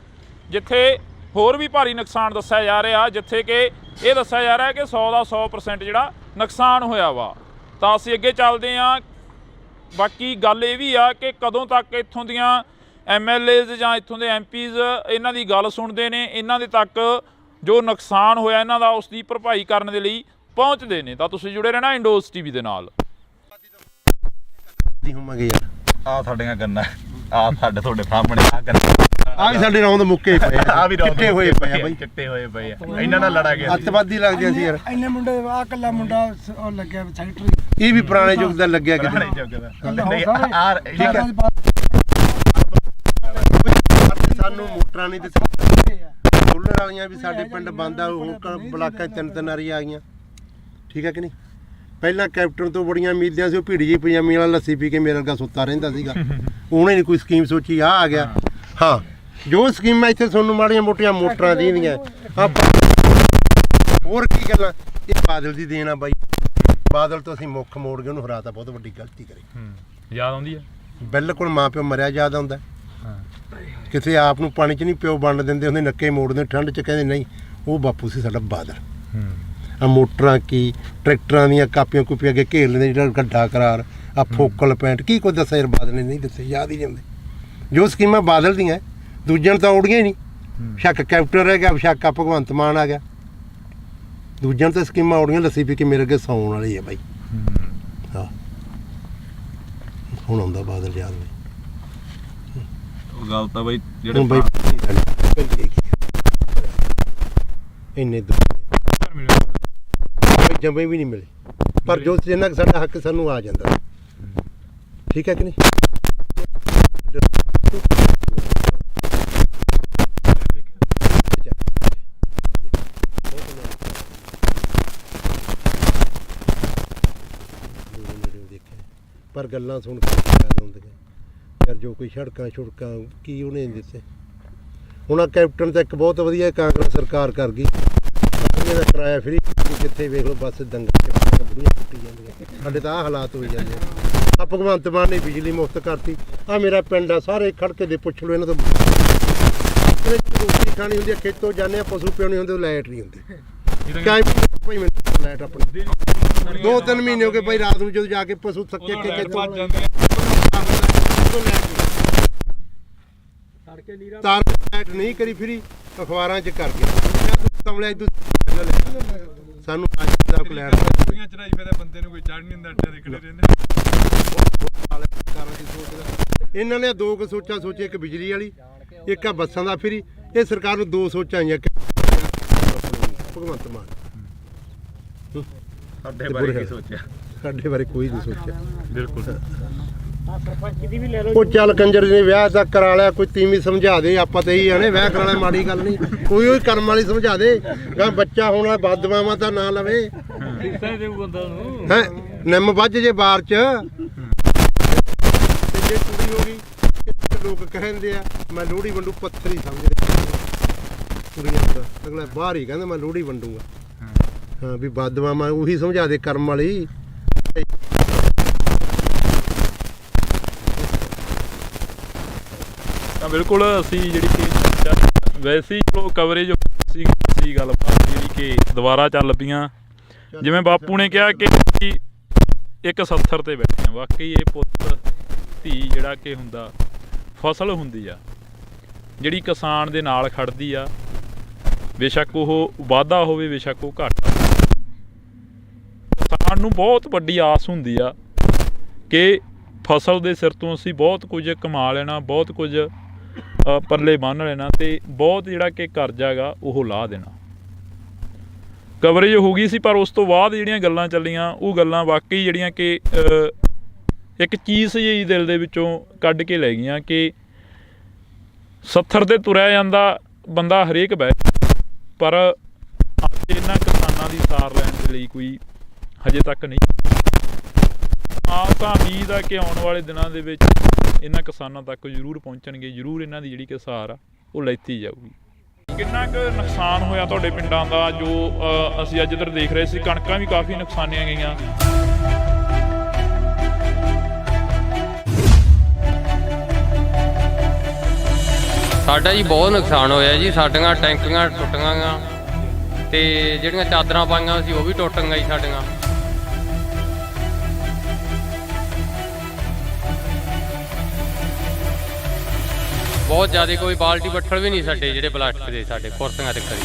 ਜਿੱਥੇ ਹੋਰ ਵੀ ਭਾਰੀ ਨੁਕਸਾਨ ਦੱਸਿਆ ਜਾ ਰਿਹਾ, ਜਿੱਥੇ ਕਿ ਇਹ ਦੱਸਿਆ ਜਾ ਰਿਹਾ ਕਿ 100 ਦਾ 100% ਜਿਹੜਾ ਨੁਕਸਾਨ ਹੋਇਆ ਵਾ। ਤਾਂ ਅਸੀਂ ਅੱਗੇ ਚੱਲਦੇ ਹਾਂ। ਬਾਕੀ ਗੱਲ ਇਹ ਵੀ ਆ ਕਿ ਕਦੋਂ ਤੱਕ ਇੱਥੋਂ ਦੀਆਂ MLAs ਜਾਂ ਇੱਥੋਂ ਦੇ MPs ਇਹਨਾਂ ਦੀ ਗੱਲ ਸੁਣਦੇ ਨੇ, ਇਹਨਾਂ ਦੇ ਤੱਕ ਜੋ ਨੁਕਸਾਨ ਹੋਇਆ ਇਹਨਾਂ ਦਾ ਉਸ ਦੀ ਭਰਪਾਈ ਕਰਨ ਦੇ ਲਈ ਪਹੁੰਚਦੇ ਨੇ। ਤਾਂ ਤੁਸੀਂ ਜੁੜੇ ਰਹਿਣਾ ਇੰਡੋਜ਼ TV ਦੇ ਨਾਲ। ਆ ਸਾਡੀਆਂ ਗੰਨਾਂ, ਆ ਸਾਡੇ ਤੁਹਾਡੇ ਸਾਹਮਣੇ ਆ ਗੰਨਾਂ ਆ ਵੀ ਸਾਡੇ ਰੌਂਦ ਮੁੱਕੇ ਪਏ ਆ ਵੀ ਚਿੱਟੇ ਹੋਏ ਪਏ ਆ ਬਾਈ, ਚਿੱਟੇ ਹੋਏ ਪਏ ਆ, ਇਹਨਾਂ ਨਾਲ ਲੜਾ ਗਿਆ ਅੱਤਵਾਦੀ ਲੱਗਦੇ ਸੀ ਯਾਰ। ਇੰਨੇ ਮੁੰਡੇ ਆ ਕੱਲਾ ਮੁੰਡਾ ਉਹ ਲੱਗਿਆ ਸੈਕਟਰੀ ਇਹ ਵੀ ਪੁਰਾਣੇ ਯੁੱਗ ਦਾ ਲੱਗਿਆ ਕਿਤੇ। ਸਾਨੂੰ ਮੋਟਰਾਂ ਨਹੀਂ ਦਿੱਤੀਆਂ, ਸੋਲਰ ਵਾਲੀਆਂ ਵੀ ਸਾਡੇ ਪਿੰਡ ਬੰਦ ਆ, ਉਹ ਬਲਾਕਾਂ 'ਚ ਤਿੰਨ ਵਾਰੀ ਆ ਗਈਆਂ, ਠੀਕ ਹੈ ਕਿ ਨਹੀਂ। ਪਹਿਲਾਂ ਕੈਪਟਨ ਤੋਂ ਬੜੀਆਂ ਉਮੀਦਾਂ ਸੀ, ਉਹ ਭੀੜੀ ਜੀ ਪਜਾਮੀ ਵਾਲਾ ਲੱਸੀ ਪੀ ਕੇ ਮੇਰੇ ਵਰਗਾ ਸੁੱਤਾ ਰਹਿੰਦਾ ਸੀਗਾ, ਉਹਨੇ ਨਹੀਂ ਕੋਈ ਸਕੀਮ ਸੋਚੀ, ਆ ਗਿਆ। ਹਾਂ, ਜੋ ਸਕੀਮਾਂ ਇੱਥੇ ਤੁਹਾਨੂੰ ਮਾੜੀਆਂ ਮੋਟੀਆਂ ਮੋਟਰਾਂ ਦੀਆਂ ਹੋਰ ਕੀ ਗੱਲਾਂ, ਇਹ ਬਾਦਲ ਦੀ ਦੇਣ ਆ ਬਾਈ। ਬਾਦਲ ਤੋਂ ਅਸੀਂ ਮੁੱਖ ਮੋੜ ਕੇ ਉਹਨੂੰ ਹਰਾਤਾ, ਬਹੁਤ ਵੱਡੀ ਗਲਤੀ ਕਰੀ। ਯਾਦ ਆਉਂਦੀ ਆ ਬਿਲਕੁਲ ਮਾਂ ਪਿਓ ਮਰਿਆ ਯਾਦ ਆਉਂਦਾ। ਕਿਸੇ ਆਪ ਨੂੰ ਪਾਣੀ 'ਚ ਨਹੀਂ ਪਿਓ ਵੰਡ ਦਿੰਦੇ ਹੁੰਦੇ, ਨੱਕੇ ਮੋੜਦੇ ਠੰਡ 'ਚ, ਕਹਿੰਦੇ ਨਹੀਂ, ਉਹ ਬਾਪੂ ਸੀ ਸਾਡਾ ਬਾਦਲ। ਆ ਮੋਟਰਾਂ ਕੀ ਟਰੈਕਟਰਾਂ ਦੀਆਂ ਕਾਪੀਆਂ ਕੁਪੀਆਂ ਅੱਗੇ ਘੇਰ ਲੈਂਦੇ, ਜਿਹੜਾ ਗੱਡਾ ਕਰਾਰ ਆ ਫੋਕਲ ਪੈਂਟ, ਕੀ ਕੋਈ ਦੱਸਿਆ ਯਾਰ ਬਾਦਲ ਨੇ ਨਹੀਂ ਦੱਸੇ, ਯਾਦ ਹੀ ਜਾਂਦੇ। ਜੋ ਸਕੀਮਾਂ ਬਾਦਲ ਦੀਆਂ ਦੂਜਿਆਂ ਨੂੰ ਤਾਂ ਔੜੀਆਂ ਹੀ ਨਹੀਂ। ਸ਼ੱਕ ਕੈਪਟਨ ਰਹਿ ਗਿਆ, ਸ਼ੱਕ ਆ ਭਗਵੰਤ ਮਾਨ ਆ ਗਿਆ, ਦੂਜਿਆਂ ਨੂੰ ਤਾਂ ਸਕੀਮਾਂ ਔੜੀਆਂ, ਲੱਸੀ ਪੀ ਕੇ ਮੇਰੇ ਅੱਗੇ ਸੌਣ ਵਾਲੀ ਹੈ ਬਾਈ। ਹਾਂ, ਹੁਣ ਆਉਂਦਾ ਬਾਦਲ ਯਾਦ ਬਾਈ। ਉਹ ਗੱਲ ਤਾਂ ਬਾਈ ਜਿਹੜੇ ਬਾਈ ਇੰਨੇ ਜੰਮੇ ਵੀ ਨਹੀਂ ਮਿਲੇ, ਪਰ ਜੋ ਜਿੰਨਾ ਕੁ ਸਾਡਾ ਹੱਕ ਸਾਨੂੰ ਆ ਜਾਂਦਾ, ਠੀਕ ਹੈ ਕਿ ਨਹੀਂ। ਪਰ ਗੱਲਾਂ ਸੁਣ ਕੇ ਯਾਦ ਆਉਂਦੀਆਂ ਯਾਰ, ਜੋ ਕੋਈ ਸੜਕਾਂ ਛੁੜਕਾਂ ਕੀ ਉਹਨੇ ਦਿੱਤੇ। ਹੁਣ ਆ ਕੈਪਟਨ ਤਾਂ ਇੱਕ ਬਹੁਤ ਵਧੀਆ ਕਾਂਗਰਸ ਸਰਕਾਰ ਕਰ ਗਈ, ਦਾ ਕਿਰਾਇਆ ਫਰੀ, ਜਿੱਥੇ ਵੇਖ ਲਓ ਬੱਸ ਦੰਗਲ ਬੁੜੀਆਂ ਟੁੱਟੀ ਜਾਂਦੀਆਂ, ਸਾਡੇ ਤਾਂ ਆਹ ਹਾਲਾਤ ਹੋਈ ਜਾਂਦੇ ਆ। ਆ ਭਗਵੰਤ ਮਾਨ ਨੇ ਬਿਜਲੀ ਮੁਫਤ ਕਰਤੀ, ਆ ਮੇਰਾ ਪਿੰਡ ਆ, ਸਾਰੇ ਖੜਕੇ ਦੇ ਪੁੱਛ ਲਓ ਇਹਨਾਂ ਤੋਂ। ਰੋਟੀ ਖਾਣੀ ਹੁੰਦੀ ਆ, ਖੇਤੋਂ ਜਾਂਦੇ ਆ, ਪਸ਼ੂ ਪਿਉਣੇ ਹੁੰਦੇ, ਲਾਈਟ ਨਹੀਂ ਹੁੰਦੀ। ਭਾਈ ਮੈਨੂੰ ਲਾਈਟ ਆਪਣੀ 2-3 ਮਹੀਨੇ ਹੋ ਗਏ ਭਾਈ, ਰਾਤ ਨੂੰ ਜਦੋਂ ਜਾ ਕੇ ਪਸ਼ੂ ਥੱਕੇ ਕੇ ਤਾਰ ਲਾਈਟ ਨਹੀਂ ਕਰੀ ਫਰੀ, ਅਖਬਾਰਾਂ 'ਚ ਕਰ ਗਿਆ ਕਮਲਿਆ ਸਾਨੂੰ ਚੜਾਈ ਫਿਰ ਬੰਦੇ ਨੂੰ ਕੋਈ ਚੜ ਨਹੀਂ ਹੁੰਦਾ, ਅੱਡੇ ਦੇ ਖੜੇ ਰਹਿੰਦੇ। ਇਹਨਾਂ ਨੇ ਦੋ ਕੁ ਸੋਚਾਂ ਸੋਚੇ, ਇੱਕ ਬਿਜਲੀ ਵਾਲੀ, ਇੱਕ ਆ ਬੱਸਾਂ ਦਾ ਫਰੀ। ਇਹ ਸਰਕਾਰ ਨੂੰ ਦੋ ਸੋਚਾਂ ਆਈਆਂ, ਭਗਵੰਤ ਮਾਨ ਸਾਡੇ ਬਾਰੇ ਕੀ ਸੋਚਿਆ, ਸਾਡੇ ਬਾਰੇ ਕੋਈ ਨਹੀਂ ਸੋਚਿਆ। ਬਿਲਕੁਲ। ਉਹ ਚੱਲ ਕੰਜਰ ਨੇ ਵਿਆਹ ਤਾਂ ਕਰਾ ਲਿਆ, ਕੋਈ ਤੀਵੀਂ ਸਮਝਾ ਦੇ, ਆਪਾਂ ਤਾਂ ਇਹੀ ਆਣੇ ਵਿਆਹ ਕਰਾਣਾ ਮਾੜੀ ਗੱਲ ਨਹੀਂ, ਕੋਈ ਉਹ ਕਰਮ ਵਾਲੀ ਸਮਝਾ ਦੇ। ਗਾ ਬੱਚਾ ਹੋਣਾ ਬਦਦੁਆਵਾਂ ਤਾਂ ਨਾ ਲਵੇ, ਹੈ ਨਿੰਮ ਵੱਜ ਜੇ ਬਾਰ 'ਚ, ਜੇ ਕੁੜੀ ਹੋ ਗਈ। ਲੋਕ ਕਹਿੰਦੇ ਆ ਮੈਂ ਲੋਹੜੀ ਵੰਡੂ, ਪੱਥਰ ਹੀ ਸਮਝਦੇ ਕੁੜੀਆਂ ਦਾ, ਅਗਲਾ ਬਾਹਰ ਹੀ ਕਹਿੰਦਾ ਮੈਂ ਲੋਹੜੀ ਵੰਡੂਗਾ। ਹਾਂ ਵੀ ਬਦਦੁਆਵਾਂ ਉਹੀ ਸਮਝਾ ਦੇ ਕਰਮ ਵਾਲੀ। ਤਾਂ ਬਿਲਕੁਲ ਅਸੀਂ ਜਿਹੜੀ ਕਿ ਵੈਸੇ ਹੀ ਚਲੋ ਕਵਰੇਜ ਸੀ ਗੱਲਬਾਤ ਜਿਹੜੀ ਕਿ ਦੁਬਾਰਾ ਚੱਲ ਪਈਆਂ। ਜਿਵੇਂ ਬਾਪੂ ਨੇ ਕਿਹਾ ਕਿ ਇੱਕ 70 ਤੇ ਬੈਠੇ ਆ, ਵਾਕਈ ਇਹ ਪੁੱਤ ਧੀ ਜਿਹੜਾ ਕਿ ਹੁੰਦਾ, ਫਸਲ ਹੁੰਦੀ ਆ ਜਿਹੜੀ ਕਿਸਾਨ ਦੇ ਨਾਲ ਖੜਦੀ ਆ, ਬੇਸ਼ੱਕ ਉਹ ਵਾਧਾ ਹੋਵੇ ਬੇਸ਼ੱਕ ਉਹ ਘਾਟਾ। ਕਿਸਾਨ ਨੂੰ ਬਹੁਤ ਵੱਡੀ ਆਸ ਹੁੰਦੀ ਆ ਕਿ ਫਸਲ ਦੇ ਸਿਰ ਤੋਂ ਅਸੀਂ ਬਹੁਤ ਕੁਝ ਕਮਾ ਲੈਣਾ, ਬਹੁਤ ਕੁਝ ਪੱਲੇ ਬੰਨ੍ਹ ਲੈਣਾ, ਅਤੇ ਬਹੁਤ ਜਿਹੜਾ ਕਿ ਕਰਜ਼ਾ ਗਾ ਉਹ ਲਾਹ ਦੇਣਾ। ਕਵਰੇਜ ਹੋ ਗਈ ਸੀ, ਪਰ ਉਸ ਤੋਂ ਬਾਅਦ ਜਿਹੜੀਆਂ ਗੱਲਾਂ ਚੱਲੀਆਂ ਉਹ ਗੱਲਾਂ ਵਾਕਈ ਜਿਹੜੀਆਂ ਕਿ ਇੱਕ ਚੀਜ਼ ਜਿਹੀ ਦਿਲ ਦੇ ਵਿੱਚੋਂ ਕੱਢ ਕੇ ਲੈ ਗਈਆਂ ਕਿ 70 ਤੇ ਤੁਰਿਆ ਜਾਂਦਾ ਬੰਦਾ ਹਰੇਕ ਬਹਿ, ਪਰ ਅੱਜ ਇਹਨਾਂ ਕਿਸਾਨਾਂ ਦੀ ਸਾਰ ਲੈਣ ਦੇ ਲਈ ਕੋਈ ਹਜੇ ਤੱਕ ਨਹੀਂ। ਆਪ ਤਾਂ ਉਮੀਦ ਆ ਕਿ ਆਉਣ ਵਾਲੇ ਦਿਨਾਂ ਦੇ ਵਿੱਚ ਇਹਨਾਂ ਕਿਸਾਨਾਂ ਤੱਕ ਜ਼ਰੂਰ ਪਹੁੰਚਣਗੇ, ਜ਼ਰੂਰ ਇਹਨਾਂ ਦੀ ਜਿਹੜੀ ਕਿ ਸਾਰ ਆ ਉਹ ਲੈਤੀ ਜਾਊਗੀ। ਕਿੰਨਾ ਕੁ ਨੁਕਸਾਨ ਹੋਇਆ ਤੁਹਾਡੇ ਪਿੰਡਾਂ ਦਾ? ਜੋ ਅਸੀਂ ਅੱਜ ਇੱਧਰ ਦੇਖ ਰਹੇ ਸੀ, ਕਣਕਾਂ ਵੀ ਕਾਫੀ ਨੁਕਸਾਨੀਆਂ ਗਈਆਂ। ਸਾਡਾ ਜੀ ਬਹੁਤ ਨੁਕਸਾਨ ਹੋਇਆ ਜੀ, ਸਾਡੀਆਂ ਟੈਂਕੀਆਂ ਟੁੱਟੀਆਂ ਗਾ, ਤੇ ਜਿਹੜੀਆਂ ਚਾਦਰਾਂ ਪਾਈਆਂ ਸੀ ਉਹ ਵੀ ਟੁੱਟ ਗਈਆਂ ਜੀ ਸਾਡੀਆਂ। ਬਹੁਤ ਜ਼ਿਆਦਾ, ਕੋਈ ਬਾਲਟੀ ਬੱਠਲ ਵੀ ਨਹੀਂ ਸਾਡੇ ਜਿਹੜੇ ਪਲਾਸਟਿਕ ਦੇ, ਸਾਡੇ ਕੁਰਸੀਆਂ ਤੇ ਕਰੀ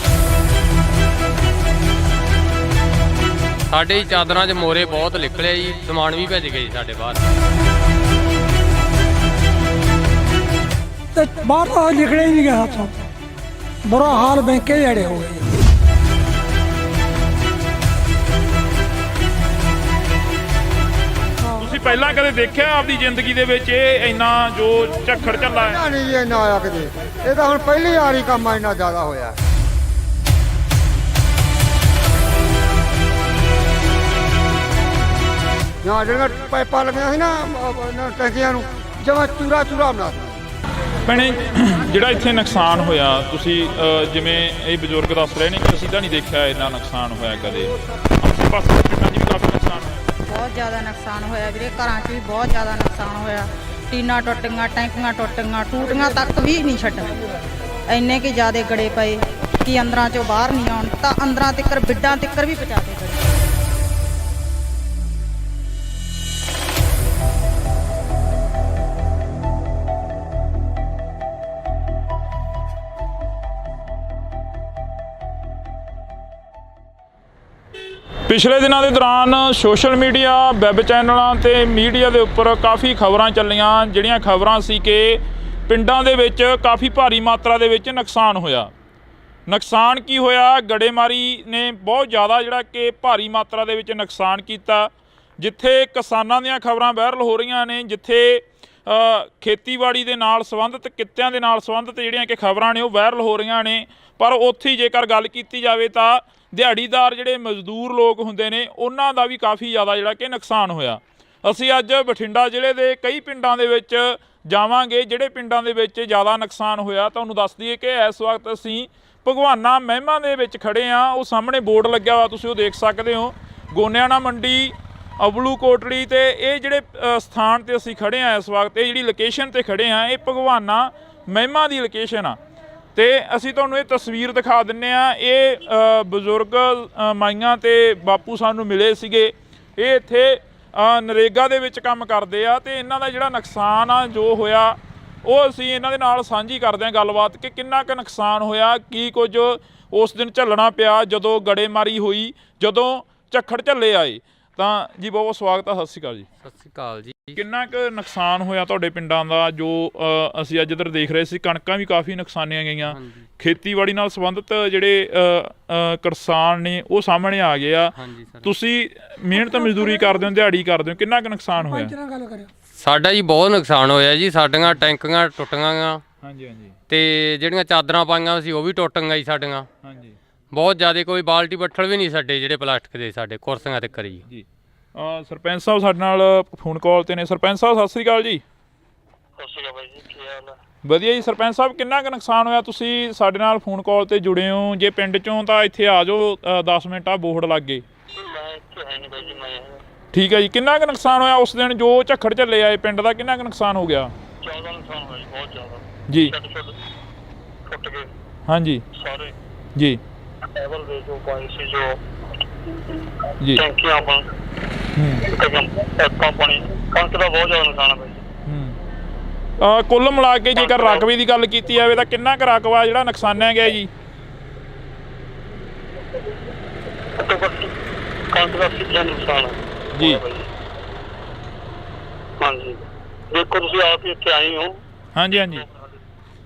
ਸਾਡੇ ਹੀ ਚਾਦਰਾਂ 'ਚ ਮੋਰੇ ਬਹੁਤ ਨਿਕਲੇ ਜੀ, ਸਮਾਨ ਵੀ ਭੱਜ ਗਏ ਜੀ ਸਾਡੇ ਬਾਹਰ। ਤੇ ਬਾਹਰ ਤਾਂ ਨਿਕਲਿਆ ਹੀ ਨਹੀਂ ਗਿਆ ਹੱਥੋਂ। ਬੁਰਾ ਹਾਲ ਬੈਂਕੇ ਜਿਹੜੇ ਹੋ ਗਏ। ਤੁਸੀਂ ਪਹਿਲਾਂ ਕਦੇ ਦੇਖਿਆ ਆਪਦੀ ਜ਼ਿੰਦਗੀ ਦੇ ਵਿੱਚ ਇਹ ਇੰਨਾ ਜੋ ਝੱਖੜ ਝੱਲਾ ਹੈ? ਨਹੀਂ ਜੀ ਇੰਨਾ ਆਇਆ ਕਿਤੇ, ਇਹ ਤਾਂ ਹੁਣ ਪਹਿਲੀ ਵਾਰੀ ਕੰਮ ਇੰਨਾ ਜ਼ਿਆਦਾ ਹੋਇਆ। ਜਾਂ ਜਿਹੜੀਆਂ ਪਾਈਪਾਂ ਲੱਗੀਆਂ ਸੀ ਨਾ ਟੈਂਕੀਆਂ ਨੂੰ, ਜਮਾਂ ਚੂਰਾ ਬਣਾ ਦਿੱਤਾ। ਭੈਣੇ, ਜਿਹੜਾ ਇੱਥੇ ਨੁਕਸਾਨ ਹੋਇਆ, ਤੁਸੀਂ ਜਿਵੇਂ ਇਹ ਬਜ਼ੁਰਗ ਦੱਸ ਰਹੇ ਨੇ ਕਿ ਅਸੀਂ ਤਾਂ ਨਹੀਂ ਦੇਖਿਆ ਇੰਨਾ ਨੁਕਸਾਨ ਹੋਇਆ ਕਦੇ, ਆਸੇ ਪਾਸੇ ਦੇ ਪਿੰਡਾਂ 'ਚ ਵੀ ਕਾਫੀ ਨੁਕਸਾਨ ਹੋਇਆ। ਬਹੁਤ ਜ਼ਿਆਦਾ ਨੁਕਸਾਨ ਹੋਇਆ ਵੀਰੇ, ਘਰਾਂ 'ਚ ਵੀ ਬਹੁਤ ਜ਼ਿਆਦਾ ਨੁਕਸਾਨ ਹੋਇਆ। ਟੀਨਾਂ ਟੁੱਟ ਗਈਆਂ, ਟੈਂਕੀਆਂ ਟੁੱਟ ਗਈਆਂ, ਟੂਟੀਆਂ ਤੱਕ ਵੀ ਨਹੀਂ ਛੱਡੀਆਂ। ਇੰਨੇ ਕਿ ਜ਼ਿਆਦਾ ਗੜੇ ਪਏ ਕਿ ਅੰਦਰਾਂ 'ਚੋਂ ਬਾਹਰ ਨਹੀਂ ਆਉਣ, ਤਾਂ ਅੰਦਰਾਂ ਤੱਕ ਬਿੱਡਾਂ ਤੱਕ ਵੀ ਪਹੁੰਚਾ ਦੇ ਗੜੇ। ਪਿਛਲੇ ਦਿਨਾਂ ਦੇ ਦੌਰਾਨ ਸੋਸ਼ਲ ਮੀਡੀਆ, ਵੈਬ ਚੈਨਲਾਂ ਤੇ ਮੀਡੀਆ ਦੇ ਉੱਪਰ ਕਾਫੀ ਖਬਰਾਂ ਚੱਲੀਆਂ, ਜਿਹੜੀਆਂ ਖਬਰਾਂ ਸੀ ਕਿ ਪਿੰਡਾਂ ਦੇ ਵਿੱਚ ਕਾਫੀ ਭਾਰੀ ਮਾਤਰਾ ਦੇ ਵਿੱਚ ਨੁਕਸਾਨ ਹੋਇਆ। ਨੁਕਸਾਨ ਕੀ ਹੋਇਆ? ਗੜੇਮਾਰੀ ਨੇ ਬਹੁਤ ਜ਼ਿਆਦਾ ਜਿਹੜਾ ਕਿ ਭਾਰੀ ਮਾਤਰਾ ਦੇ ਵਿੱਚ ਨੁਕਸਾਨ ਕੀਤਾ। ਜਿੱਥੇ ਕਿਸਾਨਾਂ ਦੀਆਂ ਖਬਰਾਂ ਵਾਇਰਲ ਹੋ ਰਹੀਆਂ ਨੇ, ਜਿੱਥੇ ਖੇਤੀਬਾੜੀ ਦੇ ਨਾਲ ਸੰਬੰਧਿਤ, ਕਿੱਤਿਆਂ ਦੇ ਨਾਲ ਸੰਬੰਧਿਤ ਜਿਹੜੀਆਂ ਕਿ ਖਬਰਾਂ ਨੇ ਉਹ ਵਾਇਰਲ ਹੋ ਰਹੀਆਂ ਨੇ, ਪਰ ਉੱਥੇ ਜੇਕਰ ਗੱਲ ਕੀਤੀ ਜਾਵੇ ਤਾਂ ਦਿਹਾੜੀਦਾਰ ਜਿਹੜੇ ਮਜ਼ਦੂਰ ਲੋਕ ਹੁੰਦੇ ਨੇ ਉਹਨਾਂ ਦਾ ਵੀ ਕਾਫੀ ਜ਼ਿਆਦਾ ਜਿਹੜਾ ਕਿ ਨੁਕਸਾਨ ਹੋਇਆ। ਅਸੀਂ ਅੱਜ ਬਠਿੰਡਾ ਜ਼ਿਲ੍ਹੇ ਦੇ ਕਈ ਪਿੰਡਾਂ ਦੇ ਵਿੱਚ ਜਾਵਾਂਗੇ, ਜਿਹੜੇ ਪਿੰਡਾਂ ਦੇ ਵਿੱਚ ਜ਼ਿਆਦਾ ਨੁਕਸਾਨ ਹੋਇਆ। ਤੁਹਾਨੂੰ ਦੱਸ ਦਈਏ ਕਿ ਇਸ ਵਕਤ ਅਸੀਂ ਭਗਵਾਨਾ ਮਹਿਮਾ ਦੇ ਵਿੱਚ ਖੜੇ ਹਾਂ। ਉਹ ਸਾਹਮਣੇ ਬੋਰਡ ਲੱਗਿਆ ਹੋਇਆ, ਤੁਸੀਂ ਉਹ ਦੇਖ ਸਕਦੇ ਹੋ, ਗੋਨਿਆਣਾ ਮੰਡੀ, ਅਬਲੂ ਕੋਟੜੀ। ਤੇ ਇਹ ਜਿਹੜੇ ਸਥਾਨ ਤੇ ਅਸੀਂ ਖੜੇ ਹਾਂ ਇਸ ਵਕਤ, ਇਹ ਜਿਹੜੀ ਲੋਕੇਸ਼ਨ ਤੇ ਖੜੇ ਹਾਂ, ਇਹ ਭਗਵਾਨਾ ਮਹਿਮਾ ਦੀ ਲੋਕੇਸ਼ਨ ਆ। ਤੇ ਅਸੀਂ ਤੁਹਾਨੂੰ ਇਹ ਤਸਵੀਰ ਦਿਖਾ ਦਿੰਨੇ ਆ। ਇਹ ਬਜ਼ੁਰਗ ਮਾਈਆਂ ਤੇ ਬਾਪੂ ਸਾਨੂੰ ਮਿਲੇ ਸੀਗੇ। ਇਹ ਇੱਥੇ ਨਰੇਗਾ ਦੇ ਵਿੱਚ ਕੰਮ ਕਰਦੇ ਆ ਤੇ ਇਹਨਾਂ ਦਾ ਜਿਹੜਾ ਨੁਕਸਾਨ ਆ ਜੋ ਹੋਇਆ ਉਹ ਅਸੀਂ ਇਹਨਾਂ ਦੇ ਨਾਲ ਸਾਂਝੀ ਕਰਦੇ ਹਾਂ ਗੱਲਬਾਤ ਕਿ ਕਿੰਨਾ ਕੁ ਨੁਕਸਾਨ ਹੋਇਆ, ਕੀ ਕੁਝ ਉਸ ਦਿਨ ਝੱਲਣਾ ਪਿਆ ਜਦੋਂ ਗੜੇਮਾਰੀ ਹੋਈ, ਜਦੋਂ ਝੱਖੜ ਝੱਲੇ ਆਏ। ਤਾਂ ਜੀ ਬਹੁਤ ਬਹੁਤ ਸਵਾਗਤ ਆ, ਸਤਿ ਸ਼੍ਰੀ ਅਕਾਲ ਜੀ। ਸਤਿ ਸ਼੍ਰੀ ਅਕਾਲ ਜੀ। ਕਿੰਨਾ ਕੁ ਨੁਕਸਾਨ ਹੋਇਆ ਤੁਹਾਡੇ ਪਿੰਡਾਂ ਦਾ? ਜੋ ਅਸੀਂ ਅੱਜ ਇੱਧਰ ਦੇਖ ਰਹੇ ਸੀ, ਕਣਕਾਂ ਵੀ ਕਾਫੀ ਨੁਕਸਾਨੀਆਂ ਗਈਆਂ। ਖੇਤੀਬਾੜੀ ਨਾਲ ਸੰਬੰਧਿਤ ਜਿਹੜੇ ਕਿਸਾਨ ਨੇ ਉਹ ਸਾਹਮਣੇ ਆ ਗਏ ਆ। ਤੁਸੀਂ ਮਿਹਨਤ ਮਜ਼ਦੂਰੀ ਕਰਦੇ ਹੋ, ਦਿਹਾੜੀ ਕਰਦੇ ਹੋ, ਕਿੰਨਾ ਕੁ ਨੁਕਸਾਨ ਹੋਇਆ? ਸਾਡਾ ਜੀ ਬਹੁਤ ਨੁਕਸਾਨ ਹੋਇਆ ਜੀ। ਸਾਡੀਆਂ ਟੈਂਕੀਆਂ ਟੁੱਟ ਗਈਆਂ। ਤੇ ਜਿਹੜੀਆਂ ਚਾਦਰਾਂ ਪਾਈਆਂ ਸੀ ਉਹ ਵੀ ਟੁੱਟ ਗਈਆਂ ਜੀ ਸਾਡੀਆਂ। ਬਹੁਤ ਜ਼ਿਆਦਾ, ਕੋਈ ਬਾਲਟੀ ਬੱਠਲ ਵੀ ਨਹੀਂ ਸਾਡੇ ਜਿਹੜੇ ਪਲਾਸਟਿਕ ਦੇ, ਸਾਡੇ ਕੁਰਸੀਆਂ ਤੇ ਕਰੀ ਜੀ। ਸਰਪੰਚ ਸਾਹਿਬ ਸਾਡੇ ਨਾਲ ਫੋਨ ਕਾਲ ਤੇ ਨੇ। ਸਰਪੰਚ ਸਾਹਿਬ ਸਤਿ ਸ਼੍ਰੀ ਅਕਾਲ ਜੀ। ਸਤਿ ਸ਼੍ਰੀ ਅਕਾਲ ਬਾਈ ਜੀ, ਕੀ ਹਾਲ ਹੈ? ਵਧੀਆ ਜੀ। ਸਰਪੰਚ ਸਾਹਿਬ ਕਿੰਨਾ ਕੁ ਨੁਕਸਾਨ ਹੋਇਆ? ਤੁਸੀਂ ਸਾਡੇ ਨਾਲ ਫੋਨ ਕਾਲ ਤੇ ਜੁੜੇ ਹੋ, ਜੇ ਪਿੰਡ ਚੋਂ ਤਾਂ ਇੱਥੇ ਆ ਜਾਓ, 10 ਮਿੰਟ ਆ ਬੋਰਡ ਲੱਗ ਗਏ। ਮੈਂ ਇੱਥੇ ਹੈ ਨਹੀਂ ਬਾਈ ਜੀ, ਮੈਂ ਠੀਕ ਹੈ ਜੀ। ਕਿੰਨਾ ਕੁ ਨੁਕਸਾਨ ਹੋਇਆ ਉਸ ਦਿਨ ਜੋ ਝੱਖੜ ਝੱਲੇ ਆਏ ਪਿੰਡ ਦਾ? ਕਿੰਨਾ ਕੁ ਨੁਕਸਾਨ ਹੋ ਗਿਆ? ਜ਼ਿਆਦਾ ਨੁਕਸਾਨ ਹੋਇਆ ਜੀ, ਬਹੁਤ ਜ਼ਿਆਦਾ ਜੀ। ਟੁੱਟ ਗਏ ਹਾਂਜੀ ਸਾਰੇ ਜੀ ਲੈਵਲ ਦੇ ਜੋ ਪਾਣੀ ਸੀ, ਜੋ ਜੀ ਟੈਂਕੀਆਂ ਪਾਣੀ, ਕਣਕ ਦਾ ਬਹੁਤ ਜ਼ਿਆਦਾ ਨੁਕਸਾਨ ਹੈ ਬਾਈ ਜੀ। ਕੁੱਲ ਮਿਲਾ ਕੇ ਜੇਕਰ ਰਕਬੇ ਦੀ ਗੱਲ ਕੀਤੀ ਜਾਵੇ ਤਾਂ ਕਿੰਨਾ ਕੁ ਰਕਬਾ ਜਿਹੜਾ ਨੁਕਸਾਨਿਆ ਗਿਆ ਜੀ? ਘੱਟੋ ਘੱਟ ਕਣਕ ਦਾ 80% ਨੁਕਸਾਨ ਹੈ ਜੀ। ਹਾਂਜੀ, ਦੇਖੋ ਤੁਸੀਂ ਆਪ ਹੀ ਇੱਥੇ ਆਏ ਹੋ। ਹਾਂਜੀ ਹਾਂਜੀ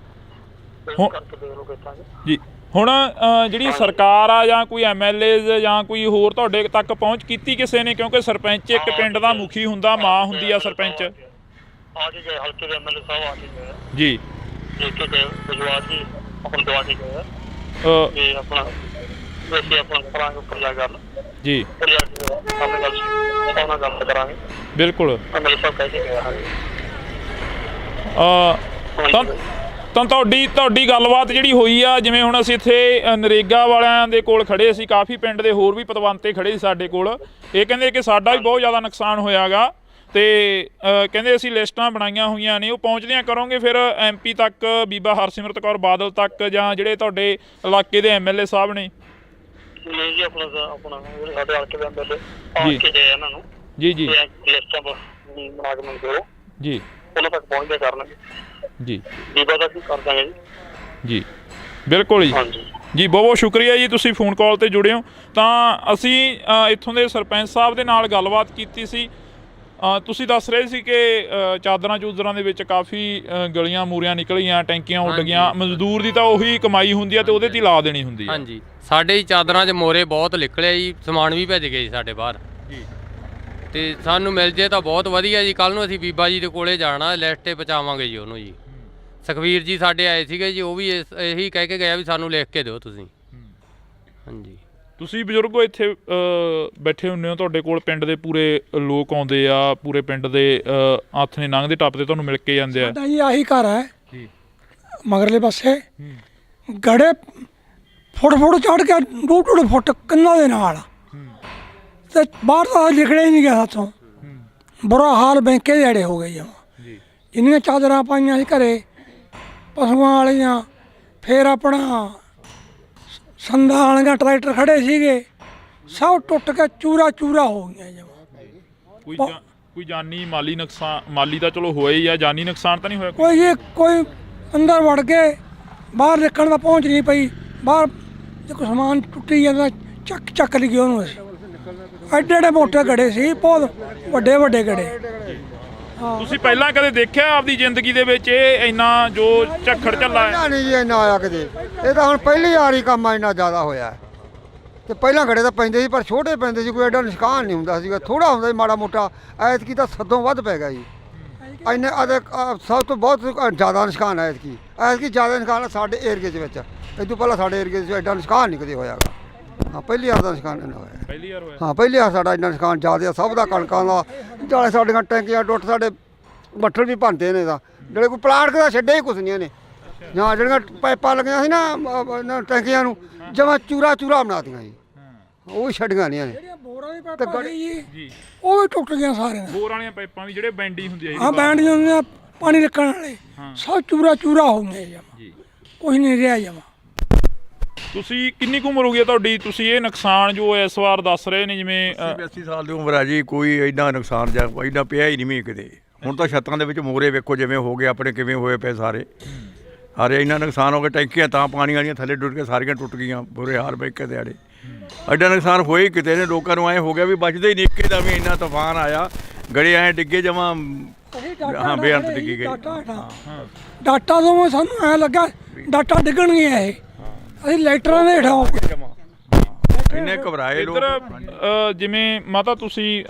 ਕਰਕੇ ਦੇਖ ਲਓ ਕਿੱਦਾਂ ਜੀ। ਹੁਣ ਜਿਹੜੀ ਸਰਕਾਰ ਆ ਜਾਂ ਕੋਈ MLA ਜਾਂ ਕੋਈ ਹੋਰ ਤੁਹਾਡੇ ਤੱਕ ਪਹੁੰਚ ਕੀਤੀ ਕਿਸੇ ਨੇ? ਕਿਉਂਕਿ ਸਰਪੰਚ ਇੱਕ ਪਿੰਡ ਦਾ ਮੁਖੀ ਹੁੰਦਾ, ਮਾਂ ਹੁੰਦੀ ਆ ਸਰਪੰਚ। ਆ ਕੇ ਗਏ, ਹਲਕੇ ਦੇ MLA ਸਾਹਿਬ ਆ ਕੇ ਗਏ ਜੀ। ਦੇਖ ਕੇ ਗਏ, ਵਿਜਵਾ ਜੀ ਆਪਣਾ ਦਵਾ ਕੇ ਗਏ ਤੇ ਆਪਣਾ ਵੈਸੇ ਆਪਣਾ ਕਰਾਂਗੇ ਉੱਪਰ ਜਾ ਗੱਲ ਜੀ। ਉੱਪਰ ਜਾ ਕੇ ਆਪਣੇ ਗੱਲ ਉਹਨਾਂ ਗੱਲ ਕਰਾਂਗੇ। ਬਿਲਕੁਲ। MLA ਸਾਹਿਬ ਕਹਿ ਕੇ ਗਏ। ਤਾਂ ਤੁਹਾਡੀ ਗੱਲਬਾਤ ਜਿਹੜੀ ਹੋਈ ਆ, ਜਿਵੇਂ ਹੁਣ ਅਸੀਂ ਇੱਥੇ ਨਰੇਗਾ ਵਾਲਿਆਂ ਦੇ ਕੋਲ ਖੜੇ ਸੀ, ਕਾਫੀ ਪਿੰਡ ਦੇ ਹੋਰ ਵੀ ਪਤਵੰਤੇ ਖੜੇ ਸੀ ਸਾਡੇ ਕੋਲ। ਇਹ ਕਹਿੰਦੇ ਕਿ ਸਾਡਾ ਵੀ ਬਹੁਤ ਜ਼ਿਆਦਾ ਨੁਕਸਾਨ ਹੋਇਆਗਾ ਤੇ ਕਹਿੰਦੇ ਅਸੀਂ ਲਿਸਟਾਂ ਬਣਾਈਆਂ ਹੋਈਆਂ ਨੇ, ਉਹ ਪਹੁੰਚਦਿਆਂ ਕਰੋਗੇ ਫਿਰ MP ਤੱਕ, ਬੀਬਾ ਹਰਸਿਮਰਤ ਕੌਰ ਬਾਦਲ ਤੱਕ, ਜਾਂ ਜਿਹੜੇ ਤੁਹਾਡੇ ਇਲਾਕੇ ਦੇ MLA ਸਾਹਿਬ ਨੇ? ਨਹੀਂ ਜੀ, ਆਪਣਾ ਜਿਹੜੇ ਸਾਡੇ ਹਲਕੇ ਦੇ MLA ਆ ਕੇ ਗਏ ਇਹਨਾਂ ਨੂੰ ਜੀ ਜੀ ਲਿਸਟਾਂ ਬਣਾ ਕੇ ਮੰਗੋ ਜੀ, ਉਹਨਾਂ ਤੱਕ ਪਹੁੰਚਦੇ ਕਰਨਗੇ ਜੀ। ਬੀਬਾ ਦਾ ਕੀ ਕਰ ਦਾਂਗੇ ਜੀ। ਜੀ ਬਿਲਕੁਲ ਜੀ। ਜੀ ਬਹੁਤ ਬਹੁਤ ਸ਼ੁਕਰੀਆ ਜੀ, ਤੁਸੀਂ ਫੋਨ ਕਾਲ ਤੇ ਜੁੜੇ ਹੋ। ਤਾਂ ਅਸੀਂ ਇੱਥੋਂ ਦੇ ਸਰਪੰਚ ਸਾਹਿਬ ਦੇ ਨਾਲ ਗੱਲਬਾਤ ਕੀਤੀ ਸੀ। ਤੁਸੀਂ ਦੱਸ ਰਹੇ ਸੀ ਕਿ ਚਾਦਰਾਂ ਚੂਦਰਾਂ ਦੇ ਵਿੱਚ ਕਾਫੀ ਗਲੀਆਂ ਮੂਰੀਆਂ ਨਿਕਲੀਆਂ, ਟੈਂਕੀਆਂ ਉੱਡ ਗਈਆਂ। ਮਜ਼ਦੂਰ ਦੀ ਤਾਂ ਉਹੀ ਕਮਾਈ ਹੁੰਦੀ ਆ ਤੇ ਉਹਦੇ ਤੇ ਲਾ ਦੇਣੀ ਹੁੰਦੀ ਆ। ਹਾਂਜੀ, ਸਾਡੇ ਚਾਦਰਾਂ 'ਚ ਮੋਰੇ ਬਹੁਤ ਨਿਕਲੇ ਜੀ, ਸਮਾਨ ਵੀ ਭੇਜ ਗਏ ਜੀ ਸਾਡੇ ਬਾਹਰ ਜੀ। ਤੇ ਸਾਨੂੰ ਮਿਲ ਜੇ ਤਾਂ ਬਹੁਤ ਵਧੀਆ ਜੀ। ਕੱਲ ਨੂੰ ਅਸੀਂ ਬੀਬਾ ਜੀ ਦੇ ਕੋਲੇ ਜਾਣਾ, ਲਿਸਟ 'ਤੇ ਪਹੁੰਚਾਵਾਂਗੇ ਜੀ ਉਹਨੂੰ ਜੀ। ਸੁਖਵੀਰ ਜੀ ਸਾਡੇ ਆਏ ਸੀਗੇ ਜੀ, ਉਹ ਵੀ ਇਹੀ ਕਹਿ ਕੇ ਗਿਆ ਵੀ ਸਾਨੂੰ ਲਿਖ ਕੇ ਦਿਓ ਤੁਸੀਂ। ਹਾਂਜੀ, ਤੁਸੀਂ ਬਜ਼ੁਰਗੋ ਇੱਥੇ ਬੈਠੇ ਹੁੰਦੇ ਹੋ, ਤੁਹਾਡੇ ਕੋਲ ਪਿੰਡ ਦੇ ਪੂਰੇ ਲੋਕ ਆਉਂਦੇ ਆ, ਪੂਰੇ ਪਿੰਡ ਦੇ ਹੱਥ ਨੇ ਲੰਘਦੇ ਟੱਪਦੇ ਤੁਹਾਨੂੰ ਮਿਲ ਕੇ ਜਾਂਦੇ ਆ। ਸਾਡਾ ਜੀ ਆਹੀ ਘਰ ਹੈ ਜੀ, ਮਗਰਲੇ ਪਾਸੇ ਗੜੇ ਫੁੱਟ ਚੜ ਕੇ 2-2 ਫੁੱਟ ਕੰਨਾਂ ਦੇ ਨਾਲ ਤੇ ਬਾਹਰ ਤਾਂ ਨਿਕਲਿਆ ਹੀ ਨਹੀਂ ਗਿਆ ਹੱਥੋਂ। ਬੁਰਾ ਹਾਲ ਬੈਂਕੇ ਦੇ ਅੜੇ ਹੋ ਗਏ ਜਮਾਂ। ਜੀ, ਜਿੰਨੀਆਂ ਚਾਦਰਾਂ ਪਾਈਆਂ ਸੀ ਘਰੇ ਪਸ਼ੂਆਂ ਵਾਲੀਆਂ, ਫਿਰ ਆਪਣਾ ਸੰਦਾਂ ਵਾਲੀਆਂ ਟਰੈਕਟਰ ਖੜੇ ਸੀਗੇ, ਸਭ ਟੁੱਟ ਕੇ ਚੂਰਾ ਚੂਰਾ ਹੋ ਗਈਆਂ ਜਮਾਂ। ਕੋਈ ਜਾਨੀ ਮਾਲੀ ਨੁਕਸਾਨ? ਮਾਲੀ ਤਾਂ ਚਲੋ ਹੋਇਆ ਹੀ ਆ, ਜਾਨੀ ਨੁਕਸਾਨ ਤਾਂ ਨਹੀਂ ਹੋਇਆ? ਕੋਈ ਅੰਦਰ ਵੜ ਕੇ ਬਾਹਰ ਨਿਕਲਣ ਦਾ ਪਹੁੰਚ ਨਹੀਂ ਪਈ। ਬਾਹਰ ਜੇ ਕੋਈ ਸਮਾਨ ਟੁੱਟੀ ਜਾਂਦਾ ਚੱਕ ਲਈ ਉਹਨੂੰ। ਅਸੀਂ ਐਡੇ ਮੋਟੇ ਗੜੇ ਸੀ, ਬਹੁਤ ਵੱਡੇ ਗੜੇ। ਤੁਸੀਂ ਪਹਿਲਾਂ ਕਦੇ ਦੇਖਿਆ ਆਪਦੀ ਜ਼ਿੰਦਗੀ ਦੇ ਵਿੱਚ ਇਹ ਇੰਨਾ ਜੋ ਝੱਖੜ ਝੱਲਾ ਹੈ? ਨਹੀਂ ਜੀ ਇੰਨਾ ਆਇਆ ਕਦੇ। ਇਹ ਤਾਂ ਹੁਣ ਪਹਿਲੀ ਵਾਰੀ ਕੰਮ ਇੰਨਾ ਜ਼ਿਆਦਾ ਹੋਇਆ ਹੈ। ਤੇ ਪਹਿਲਾਂ ਗੜੇ ਤਾਂ ਪੈਂਦੇ ਸੀ ਪਰ ਛੋਟੇ ਪੈਂਦੇ ਸੀ, ਕੋਈ ਐਡਾ ਨੁਕਸਾਨ ਨਹੀਂ ਹੁੰਦਾ ਸੀਗਾ, ਥੋੜਾ ਹੁੰਦਾ ਸੀ ਮਾੜਾ ਮੋਟਾ। ਐਤਕੀ ਤਾਂ ਸਦੋਂ ਵੱਧ ਪੈ ਗਿਆ ਜੀ। ਇੰਨੇ ਸਭ ਤੋਂ ਬਹੁਤ ਜ਼ਿਆਦਾ ਨੁਕਸਾਨ ਹੈ ਐਤਕੀ ਜ਼ਿਆਦਾ ਨੁਕਸਾਨ ਸਾਡੇ ਏਰੀਏ ਦੇ ਵਿੱਚ। ਇਹ ਤੋਂ ਪਹਿਲਾਂ ਸਾਡੇ ਏਰੀਏ 'ਚ ਐਡਾ ਨੁਕਸਾਨ ਨਹੀਂ ਕਦੇ ਹੋਇਆਗਾ। ਹਾਂ, ਪਹਿਲੀ ਵਾਰ ਦਾ ਨੁਕਸਾਨ ਇੰਨਾ ਹੋਇਆ। ਪਹਿਲੀ ਵਾਰ ਹੋਇਆ? ਹਾਂ, ਪਹਿਲੀ ਵਾਰ ਸਾਡਾ ਇੰਨਾ ਨੁਕਸਾਨ ਜ਼ਿਆਦਾ ਸਭ ਦਾ, ਕਣਕਾਂ ਦਾ, ਜਾਲੇ ਸਾਡੀਆਂ ਟੈਂਕੀਆਂ ਟੁੱਟ, ਸਾਡੇ ਬੱਠਲ ਵੀ ਭੰਨਦੇ ਨੇ ਦਾ, ਜਿਹੜੇ ਕੋਈ ਪਲਾਟ ਦਾ ਛੱਡੇ ਹੀ ਕੁਛ ਨਹੀਂ ਇਹਨੇ। ਜਾਂ ਜਿਹੜੀਆਂ ਪਾਈਪਾਂ ਲੱਗੀਆਂ ਸੀ ਨਾ ਟੈਂਕੀਆਂ ਨੂੰ, ਜਮਾਂ ਚੂਰਾ ਬਣਾਤੀਆਂ ਜੀ, ਉਹ ਵੀ ਛੱਡੀਆਂ ਨਹੀਂ ਇਹਨੇ। ਜੀ ਉਹ ਵੀ ਟੁੱਟ ਗਈਆਂ ਸਾਰੀਆਂ। ਬੋਰ ਵਾਲੀਆਂ ਪਾਈਪਾਂ ਵੀ ਜਿਹੜੇ ਬੈਂਡੀ ਹੁੰਦੀ ਹੈ? ਹਾਂ, ਬੈਂਡੀਆਂ ਹੁੰਦੀਆਂ ਪਾਣੀ ਨਿਕਲਣ ਵਾਲੇ, ਸਭ ਚੂਰਾ ਹੋ ਗਏ ਜਮਾਂ। ਜੀ, ਕੁਛ ਨਹੀਂ ਰਿਹਾ ਜਮਾਂ। ਤੁਸੀਂ ਕਿੰਨੀ ਕੁ ਉਮਰ ਹੋ ਗਈ ਤੁਹਾਡੀ? ਤੁਸੀਂ ਇਹ ਨੁਕਸਾਨ ਜੋ ਇਸ ਵਾਰ ਦੱਸ ਰਹੇ ਨੇ, ਜਿਵੇਂ 80 ਸਾਲ ਦੀ ਉਮਰ ਹੈ ਜੀ, ਕੋਈ ਐਡਾ ਨੁਕਸਾਨ ਜਾਂ ਐਡਾ ਪਿਆ ਹੀ ਨਹੀਂ ਕਿਤੇ। ਹੁਣ ਤਾਂ ਛੱਤਾਂ ਦੇ ਵਿੱਚ ਮੋਰੇ ਵੇਖੋ ਜਿਵੇਂ ਹੋ ਗਏ ਆਪਣੇ, ਕਿਵੇਂ ਹੋਏ ਪਏ ਸਾਰੇ ਇੰਨਾ ਨੁਕਸਾਨ ਹੋ ਗਿਆ। ਟੈਂਕੀਆਂ ਤਾਂ ਪਾਣੀ ਵਾਲੀਆਂ ਥੱਲੇ ਡੁੱਟ ਕੇ ਸਾਰੀਆਂ ਟੁੱਟ ਗਈਆਂ, ਬੁਰੇ ਹਾਲ ਬੈਂਕੇ ਦੇ ਆੜੇ। ਐਡਾ ਨੁਕਸਾਨ ਹੋਇਆ ਹੀ ਕਿਤੇ ਨੇ। ਲੋਕਾਂ ਨੂੰ ਐਂ ਹੋ ਗਿਆ ਵੀ ਬਚਦੇ ਹੀ ਨਹੀਂ, ਇੱਕੇ ਦਾ ਵੀ ਇੰਨਾ ਤੂਫਾਨ ਆਇਆ, ਗੜੇ ਐਂ ਡਿੱਗੇ ਜਮਾਂ। ਹਾਂ, ਬੇਅੰਤ ਡਿੱਗੀ ਗਏ। ਡਾਟਾ ਤੋਂ ਸਾਨੂੰ ਐਂ ਲੱਗਾ ਡਾਟਾ ਡਿੱਗਣਗੀਆਂ ਇਹ। ਅਸੀਂ ਲਾਈਟਰਾਂ ਦੇ ਹੇਠਾਂ ਇੰਨੇ ਘਬਰਾਏ ਲੋਕ। ਇੱਧਰ ਜਿਵੇਂ ਮਾਤਾ ਤੁਸੀਂ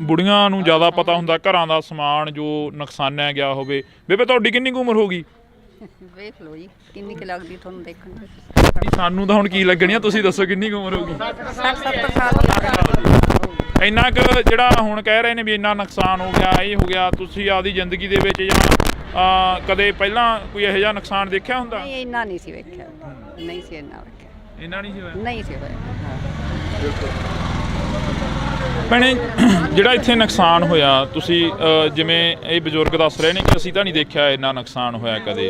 ਬੁੜੀਆਂ ਨੂੰ ਜ਼ਿਆਦਾ ਪਤਾ ਹੁੰਦਾ ਘਰਾਂ ਦਾ ਸਮਾਨ ਜੋ ਨੁਕਸਾਨਿਆ ਗਿਆ ਹੋਵੇ। ਬੇਬੇ ਤੁਹਾਡੀ ਕਿੰਨੀ ਕੁ ਉਮਰ ਹੋ ਗਈ? ਵੇਖ ਲਓ ਜੀ ਕਿੰਨੀ ਕੁ ਲੱਗਦੀ ਤੁਹਾਨੂੰ ਦੇਖਣ ਨੂੰ। ਸਾਨੂੰ ਤਾਂ ਹੁਣ ਕੀ ਲੱਗਣੀ ਆ, ਤੁਸੀਂ ਦੱਸੋ ਕਿੰਨੀ ਕੁ ਉਮਰ ਹੋ ਗਈ? 60-70 ਸਾਲ। ਇੰਨਾ ਕੁ ਜਿਹੜਾ ਹੁਣ ਕਹਿ ਰਹੇ ਨੇ ਵੀ ਇੰਨਾ ਨੁਕਸਾਨ ਹੋ ਗਿਆ, ਇਹ ਹੋ ਗਿਆ, ਤੁਸੀਂ ਆਪਦੀ ਜ਼ਿੰਦਗੀ ਦੇ ਵਿੱਚ ਜਾਂ ਕਦੇ ਪਹਿਲਾਂ ਕੋਈ ਇਹੋ ਜਿਹਾ ਨੁਕਸਾਨ ਦੇਖਿਆ ਹੁੰਦਾ? ਨਹੀਂ, ਇੰਨਾ ਨਹੀਂ ਸੀ ਵੇਖਿਆ, ਨਹੀਂ ਸੀ ਇੰਨਾ ਵੇਖਿਆ। ਇੰਨਾ ਨਹੀਂ ਸੀ ਹੋਇਆ? ਨਹੀਂ ਸੀ ਹੋਇਆ। ਭੈਣੇ, ਜਿਹੜਾ ਇੱਥੇ ਨੁਕਸਾਨ ਹੋਇਆ, ਤੁਸੀਂ ਜਿਵੇਂ ਇਹ ਬਜ਼ੁਰਗ ਦੱਸ ਰਹੇ ਨੇ ਕਿ ਅਸੀਂ ਤਾਂ ਨਹੀਂ ਦੇਖਿਆ ਇੰਨਾ ਨੁਕਸਾਨ ਹੋਇਆ ਕਦੇ।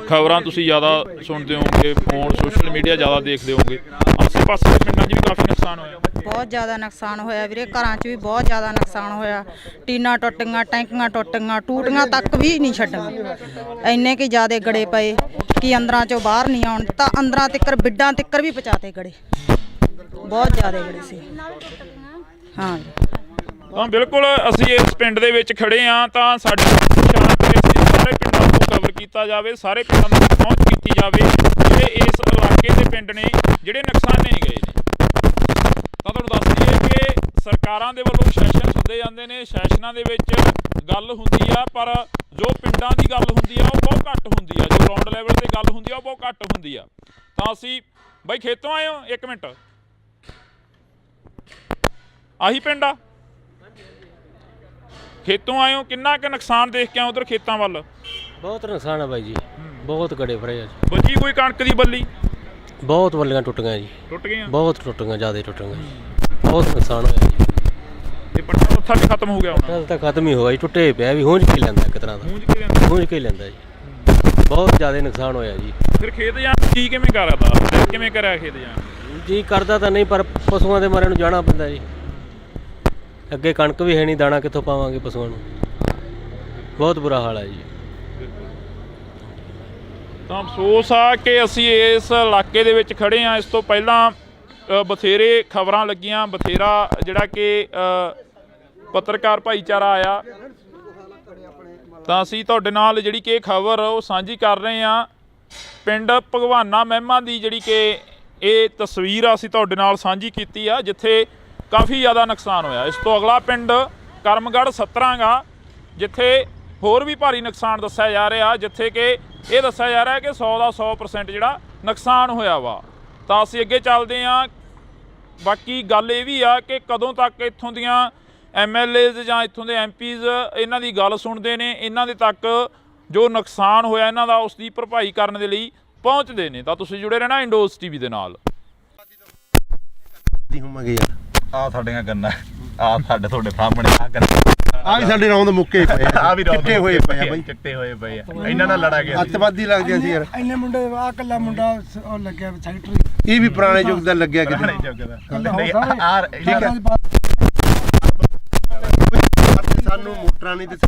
ਖਬਰਾਂ ਤੁਸੀਂ ਜ਼ਿਆਦਾ ਸੁਣਦੇ ਹੋਵੋਗੇ, ਫੋਨ ਸੋਸ਼ਲ ਮੀਡੀਆ ਜ਼ਿਆਦਾ ਦੇਖਦੇ ਹੋਵੋਗੇ। ਆਸੇ ਪਾਸੇ ਦੇ ਪਿੰਡਾਂ 'ਚ ਵੀ ਕਾਫੀ ਨੁਕਸਾਨ ਹੋਇਆ? ਬਹੁਤ ਜ਼ਿਆਦਾ ਨੁਕਸਾਨ ਹੋਇਆ ਵੀਰੇ, ਘਰਾਂ 'ਚ ਵੀ ਬਹੁਤ ਜ਼ਿਆਦਾ ਨੁਕਸਾਨ ਹੋਇਆ। ਟੀਨਾਂ ਟੁੱਟ ਗਈਆਂ, ਟੈਂਕੀਆਂ ਟੁੱਟ ਗਈਆਂ, ਟੂਟੀਆਂ ਤੱਕ ਵੀ ਨਹੀਂ ਛੱਡੀਆਂ। ਇੰਨੇ ਕਿ ਜ਼ਿਆਦਾ ਗੜੇ ਪਏ ਕਿ ਅੰਦਰਾਂ 'ਚੋਂ ਬਾਹਰ ਨਹੀਂ ਆਉਣ ਦਿੱਤਾ। ਅੰਦਰਾਂ ਤਿੱਕਰ, ਬਿੱਡਾਂ ਤਿੱਕਰ ਵੀ ਪਹੁੰਚਾਤੇ ਗੜੇ, ਬਹੁਤ ਜ਼ਿਆਦਾ ਗੜੇ ਸੀ। ਹਾਂ, ਤਾਂ ਬਿਲਕੁਲ ਅਸੀਂ ਇਸ ਪਿੰਡ ਦੇ ਵਿੱਚ ਖੜੇ ਹਾਂ, ਤਾਂ ਸਾਡੀ ਸਾਰੇ ਪਿੰਡਾਂ ਨੂੰ ਕਵਰ ਕੀਤਾ ਜਾਵੇ, ਸਾਰੇ ਪਿੰਡਾਂ ਨੂੰ ਪਹੁੰਚ ਕੀਤੀ ਜਾਵੇ ਜਿਹੜੇ ਇਸ ਇਲਾਕੇ ਦੇ ਪਿੰਡ ਨੇ ਜਿਹੜੇ ਨੁਕਸਾਨੇ ਗਏ ਨੇ। ਤਾਂ ਤੁਹਾਨੂੰ ਦੱਸ ਦਈਏ ਕਿ ਸਰਕਾਰਾਂ ਦੇ ਵੱਲੋਂ ਸੈਸ਼ਨ ਸੱਦੇ ਜਾਂਦੇ ਨੇ, ਸੈਸ਼ਨਾਂ ਦੇ ਵਿੱਚ ਗੱਲ ਹੁੰਦੀ ਆ, ਪਰ ਜੋ ਪਿੰਡਾਂ ਦੀ ਗੱਲ ਹੁੰਦੀ ਆ ਉਹ ਬਹੁਤ ਘੱਟ ਹੁੰਦੀ ਆ, ਜੋ ਗਰਾਊਂਡ ਲੈਵਲ ਤੇ ਗੱਲ ਹੁੰਦੀ ਆ ਉਹ ਬਹੁਤ ਘੱਟ ਹੁੰਦੀ ਆ। ਤਾਂ ਅਸੀਂ ਬਾਈ ਖੇਤੋਂ ਆਏ ਹੋ? ਇੱਕ ਮਿੰਟ, ਆਹੀ ਪਿੰਡ ਆ? ਖੇਤੋਂ ਆਏ ਹੋ, ਕਿੰਨਾ ਕੁ ਨੁਕਸਾਨ ਦੇਖ ਕੇ ਆਏ ਉਧਰ ਖੇਤਾਂ ਵੱਲ? ਬਹੁਤ ਨੁਕਸਾਨ ਹੈ ਬਾਈ ਜੀ, ਬਹੁਤ ਗੜੇ ਫੜੇ ਆ ਜੀ। ਬਚੀ ਕੋਈ ਕਣਕ ਦੀ ਬੱਲੀ? ਬਹੁਤ ਬੱਲੀਆਂ ਟੁੱਟ ਗਈਆਂ ਜੀ, ਟੁੱਟ ਗਈਆਂ, ਬਹੁਤ ਟੁੱਟ ਗਈਆਂ, ਜ਼ਿਆਦਾ ਟੁੱਟ ਗਈਆਂ, ਬਹੁਤ ਨੁਕਸਾਨ ਹੋਇਆ ਜੀ। ਇਹ ਪੱਟਾ ਉੱਥਾ ਵੀ ਖਤਮ ਹੋ ਗਿਆ ਹੁਣ? ਤਾਂ ਖਤਮ ਹੀ ਹੋਇਆ ਜੀ, ਟੁੱਟੇ ਪਿਆ ਵੀ, ਹੂੰਝ ਕੇ ਲੈਂਦਾ ਇੱਕ ਤਰ੍ਹਾਂ ਦਾ, ਹੂੰਝ ਕੇ ਲੈਂਦਾ ਜੀ। ਬਹੁਤ ਜ਼ਿਆਦਾ ਨੁਕਸਾਨ ਹੋਇਆ ਜੀ। ਫਿਰ ਖੇਤ ਜਾਣ ਕੀ ਕਿਵੇਂ ਕਰਦਾ, ਕਿਵੇਂ ਕਰਿਆ ਖੇਤ ਜਾਣ? ਜੀ ਕਰਦਾ ਤਾਂ ਨਹੀਂ, ਪਰ ਪਸ਼ੂਆਂ ਦੇ ਮਾਰੇ ਨੂੰ ਜਾਣਾ ਪੈਂਦਾ ਜੀ। ਅੱਗੇ ਕਣਕ ਵੀ ਹੈ ਨਹੀਂ, ਦਾਣਾ ਕਿੱਥੋਂ ਪਾਵਾਂਗੇ ਪਸ਼ੂਆਂ ਨੂੰ, ਬਹੁਤ ਬੁਰਾ ਹਾਲ ਹੈ ਜੀ। ਤਾਂ ਅਫਸੋਸ ਆ ਕਿ ਅਸੀਂ ਇਸ ਇਲਾਕੇ ਦੇ ਵਿੱਚ ਖੜੇ ਹਾਂ। ਇਸ ਤੋਂ ਪਹਿਲਾਂ ਬਥੇਰੇ ਖਬਰਾਂ ਲੱਗੀਆਂ, ਬਥੇਰਾ ਜਿਹੜਾ ਕਿ ਪੱਤਰਕਾਰ ਭਾਈਚਾਰਾ ਆਇਆ, ਤਾਂ ਅਸੀਂ ਤੁਹਾਡੇ ਨਾਲ ਜਿਹੜੀ ਕਿ ਖਬਰ ਉਹ ਸਾਂਝੀ ਕਰ ਰਹੇ ਹਾਂ। ਪਿੰਡ ਭਗਵਾਨਾ ਮਹਿਮਾ ਦੀ ਜਿਹੜੀ ਕਿ ਇਹ ਤਸਵੀਰ ਅਸੀਂ ਤੁਹਾਡੇ ਨਾਲ ਸਾਂਝੀ ਕੀਤੀ ਆ, ਜਿੱਥੇ ਕਾਫੀ ਜ਼ਿਆਦਾ ਨੁਕਸਾਨ ਹੋਇਆ। ਇਸ ਤੋਂ ਅਗਲਾ ਪਿੰਡ ਕਰਮਗੜ੍ਹ 17 ਗਾ, ਜਿੱਥੇ ਹੋਰ ਵੀ ਭਾਰੀ ਨੁਕਸਾਨ ਦੱਸਿਆ ਜਾ ਰਿਹਾ, ਜਿੱਥੇ ਕਿ ਇਹ ਦੱਸਿਆ ਜਾ ਰਿਹਾ ਕਿ 100 ਦਾ 100% ਜਿਹੜਾ ਨੁਕਸਾਨ ਹੋਇਆ ਵਾ। ਤਾਂ ਅਸੀਂ ਅੱਗੇ ਚੱਲਦੇ ਹਾਂ। ਬਾਕੀ ਗੱਲ ਇਹ ਵੀ ਆ ਕਿ ਕਦੋਂ ਤੱਕ ਇੱਥੋਂ ਦੀਆਂ MLAs ਜਾਂ ਇੱਥੋਂ ਦੇ MPs ਇਹਨਾਂ ਦੀ ਗੱਲ ਸੁਣਦੇ ਨੇ, ਇਹਨਾਂ ਦੇ ਤੱਕ ਜੋ ਨੁਕਸਾਨ ਹੋਇਆ ਇਹਨਾਂ ਦਾ ਉਸ ਦੀ ਭਰਪਾਈ ਕਰਨ ਦੇ ਲਈ ਪਹੁੰਚਦੇ ਨੇ। ਤਾਂ ਤੁਸੀਂ ਜੁੜੇ ਰਹਿਣਾ ਇੰਡੋਜ਼ TV ਦੇ ਨਾਲ। ਆ ਸਾਡੀਆਂ ਗੰਨਾ, ਆ ਸਾਡੇ ਤੁਹਾਡੇ ਸਾਹਮਣੇ ਆ ਗੰਨਾ, ਆ ਵੀ ਸਾਡੇ ਰੌਂਦ ਮੁੱਕੇ ਪਏ ਆ ਵੀ ਚਿੱਟੇ ਹੋਏ ਪਏ ਆ ਬਾਈ, ਚਿੱਟੇ ਹੋਏ ਪਏ ਆ। ਇਹਨਾਂ ਨਾਲ ਲੜਾ ਗਿਆ ਅੱਤਵਾਦੀ ਲੱਗਦੇ ਸੀ ਯਾਰ। ਇੰਨੇ ਮੁੰਡੇ ਆ ਕੱਲਾ ਮੁੰਡਾ ਉਹ ਲੱਗਿਆ ਸੈਕਟਰੀ, ਇਹ ਵੀ ਪੁਰਾਣੇ ਯੁੱਗ ਦਾ ਲੱਗਿਆ ਕਿਤੇ। ਸਾਨੂੰ ਮੋਟਰਾਂ ਨਹੀਂ ਦਿੱਤੀ,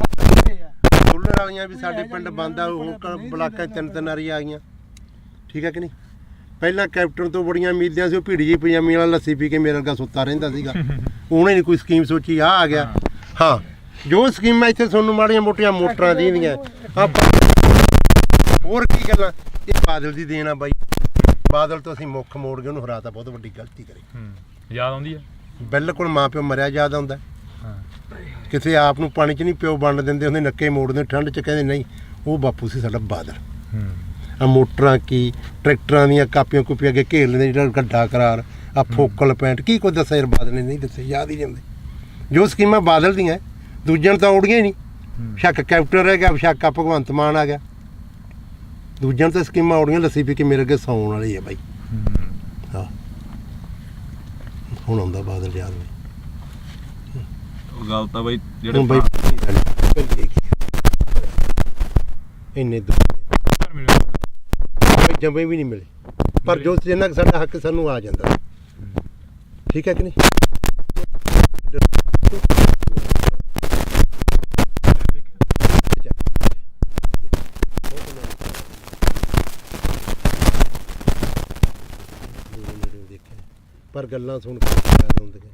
ਸੋਲਰ ਵਾਲੀਆਂ ਵੀ ਸਾਡੇ ਪਿੰਡ ਬੰਦ ਆ, ਉਹ ਬਲਾਕਾਂ 'ਚ 3 ਵਾਰੀ ਆ ਗਈਆਂ। ਠੀਕ ਹੈ ਕਿ ਨਹੀਂ? ਪਹਿਲਾਂ ਕੈਪਟਨ ਤੋਂ ਬੜੀਆਂ ਉਮੀਦਾਂ ਸੀ, ਉਹ ਭੀੜੀ ਜੀ ਪਜਾਮੀ ਵਾਲਾ ਲੱਸੀ ਪੀ ਕੇ ਮੇਰੇ ਵਰਗਾ ਸੁੱਤਾ ਰਹਿੰਦਾ ਸੀਗਾ। ਉਹਨੇ ਨਹੀਂ ਕੋਈ ਸਕੀਮ ਸੋਚੀ, ਆ ਗਿਆ। ਹਾਂ, ਜੋ ਸਕੀਮਾਂ ਇੱਥੇ ਤੁਹਾਨੂੰ ਮਾੜੀਆਂ ਮੋਟੀਆਂ ਮੋਟਰਾਂ ਦੀਆਂ ਹੋਰ ਕੀ ਗੱਲਾਂ, ਇਹ ਬਾਦਲ ਦੀ ਦੇਣ ਆ ਬਾਈ। ਬਾਦਲ ਤੋਂ ਅਸੀਂ ਮੁੱਖ ਮੋੜ ਕੇ ਉਹਨੂੰ ਹਰਾਤਾ, ਬਹੁਤ ਵੱਡੀ ਗਲਤੀ ਕਰੀ। ਯਾਦ ਆਉਂਦੀ ਆ ਬਿਲਕੁਲ, ਮਾਂ ਪਿਓ ਮਰਿਆ ਯਾਦ ਆਉਂਦਾ। ਕਿਸੇ ਆਪ ਨੂੰ ਪਾਣੀ 'ਚ ਨਹੀਂ ਪਿਓ ਵੰਡ ਦਿੰਦੇ ਹੁੰਦੇ, ਨੱਕੇ ਮੋੜਦੇ ਠੰਡ 'ਚ, ਕਹਿੰਦੇ ਨਹੀਂ ਉਹ ਬਾਪੂ ਸੀ ਸਾਡਾ ਬਾਦਲ। ਆ ਮੋਟਰਾਂ ਕੀ ਟਰੈਕਟਰਾਂ ਦੀਆਂ ਕਾਪੀਆਂ ਕੁਪੀਆਂ ਅੱਗੇ ਘੇਰ ਲੈਂਦੇ, ਜਿਹੜਾ ਗੱਡਾ ਕਰਾਰ, ਆ ਫੋਕਲ ਪੈਂਟ, ਕੀ ਕੁਝ ਦੱਸਿਆ ਯਾਰ ਬਾਦਲ ਨੇ ਨਹੀਂ ਦੱਸੇ, ਯਾਦ ਹੀ ਜਾਂਦੇ। ਜੋ ਸਕੀਮਾਂ ਬਾਦਲ ਦੀਆਂ ਦੂਜਿਆਂ ਨੂੰ ਤਾਂ ਔੜੀਆਂ ਹੀ ਨਹੀਂ। ਸ਼ੱਕ ਕੈਪਟਨ ਰਹਿ ਗਿਆ, ਸ਼ੱਕ ਆ ਭਗਵੰਤ ਮਾਨ ਆ ਗਿਆ, ਦੂਜਿਆਂ ਨੂੰ ਤਾਂ ਸਕੀਮਾਂ ਔੜੀਆਂ। ਲੱਸੀ ਪੀ ਕੇ ਮੇਰੇ ਅੱਗੇ ਸੌਣ ਵਾਲੀ ਆ ਬਾਈ। ਹਾਂ, ਹੁਣ ਆਉਂਦਾ ਬਾਦਲ ਯਾਦ ਬਾਈ। ਉਹ ਗੱਲ ਤਾਂ ਬਾਈ ਜਿਹੜੇ ਬਾਈ ਇੰਨੇ ਜੰਮੇ ਵੀ ਨਹੀਂ ਮਿਲੇ, ਪਰ ਜੋ ਜਿੰਨਾ ਕੁ ਸਾਡਾ ਹੱਕ ਸਾਨੂੰ ਆ ਜਾਂਦਾ। ਠੀਕ ਹੈ ਕਿ ਨਹੀਂ? ਪਰ ਗੱਲਾਂ ਸੁਣ ਕੇ ਯਾਦ ਆਉਂਦੀਆਂ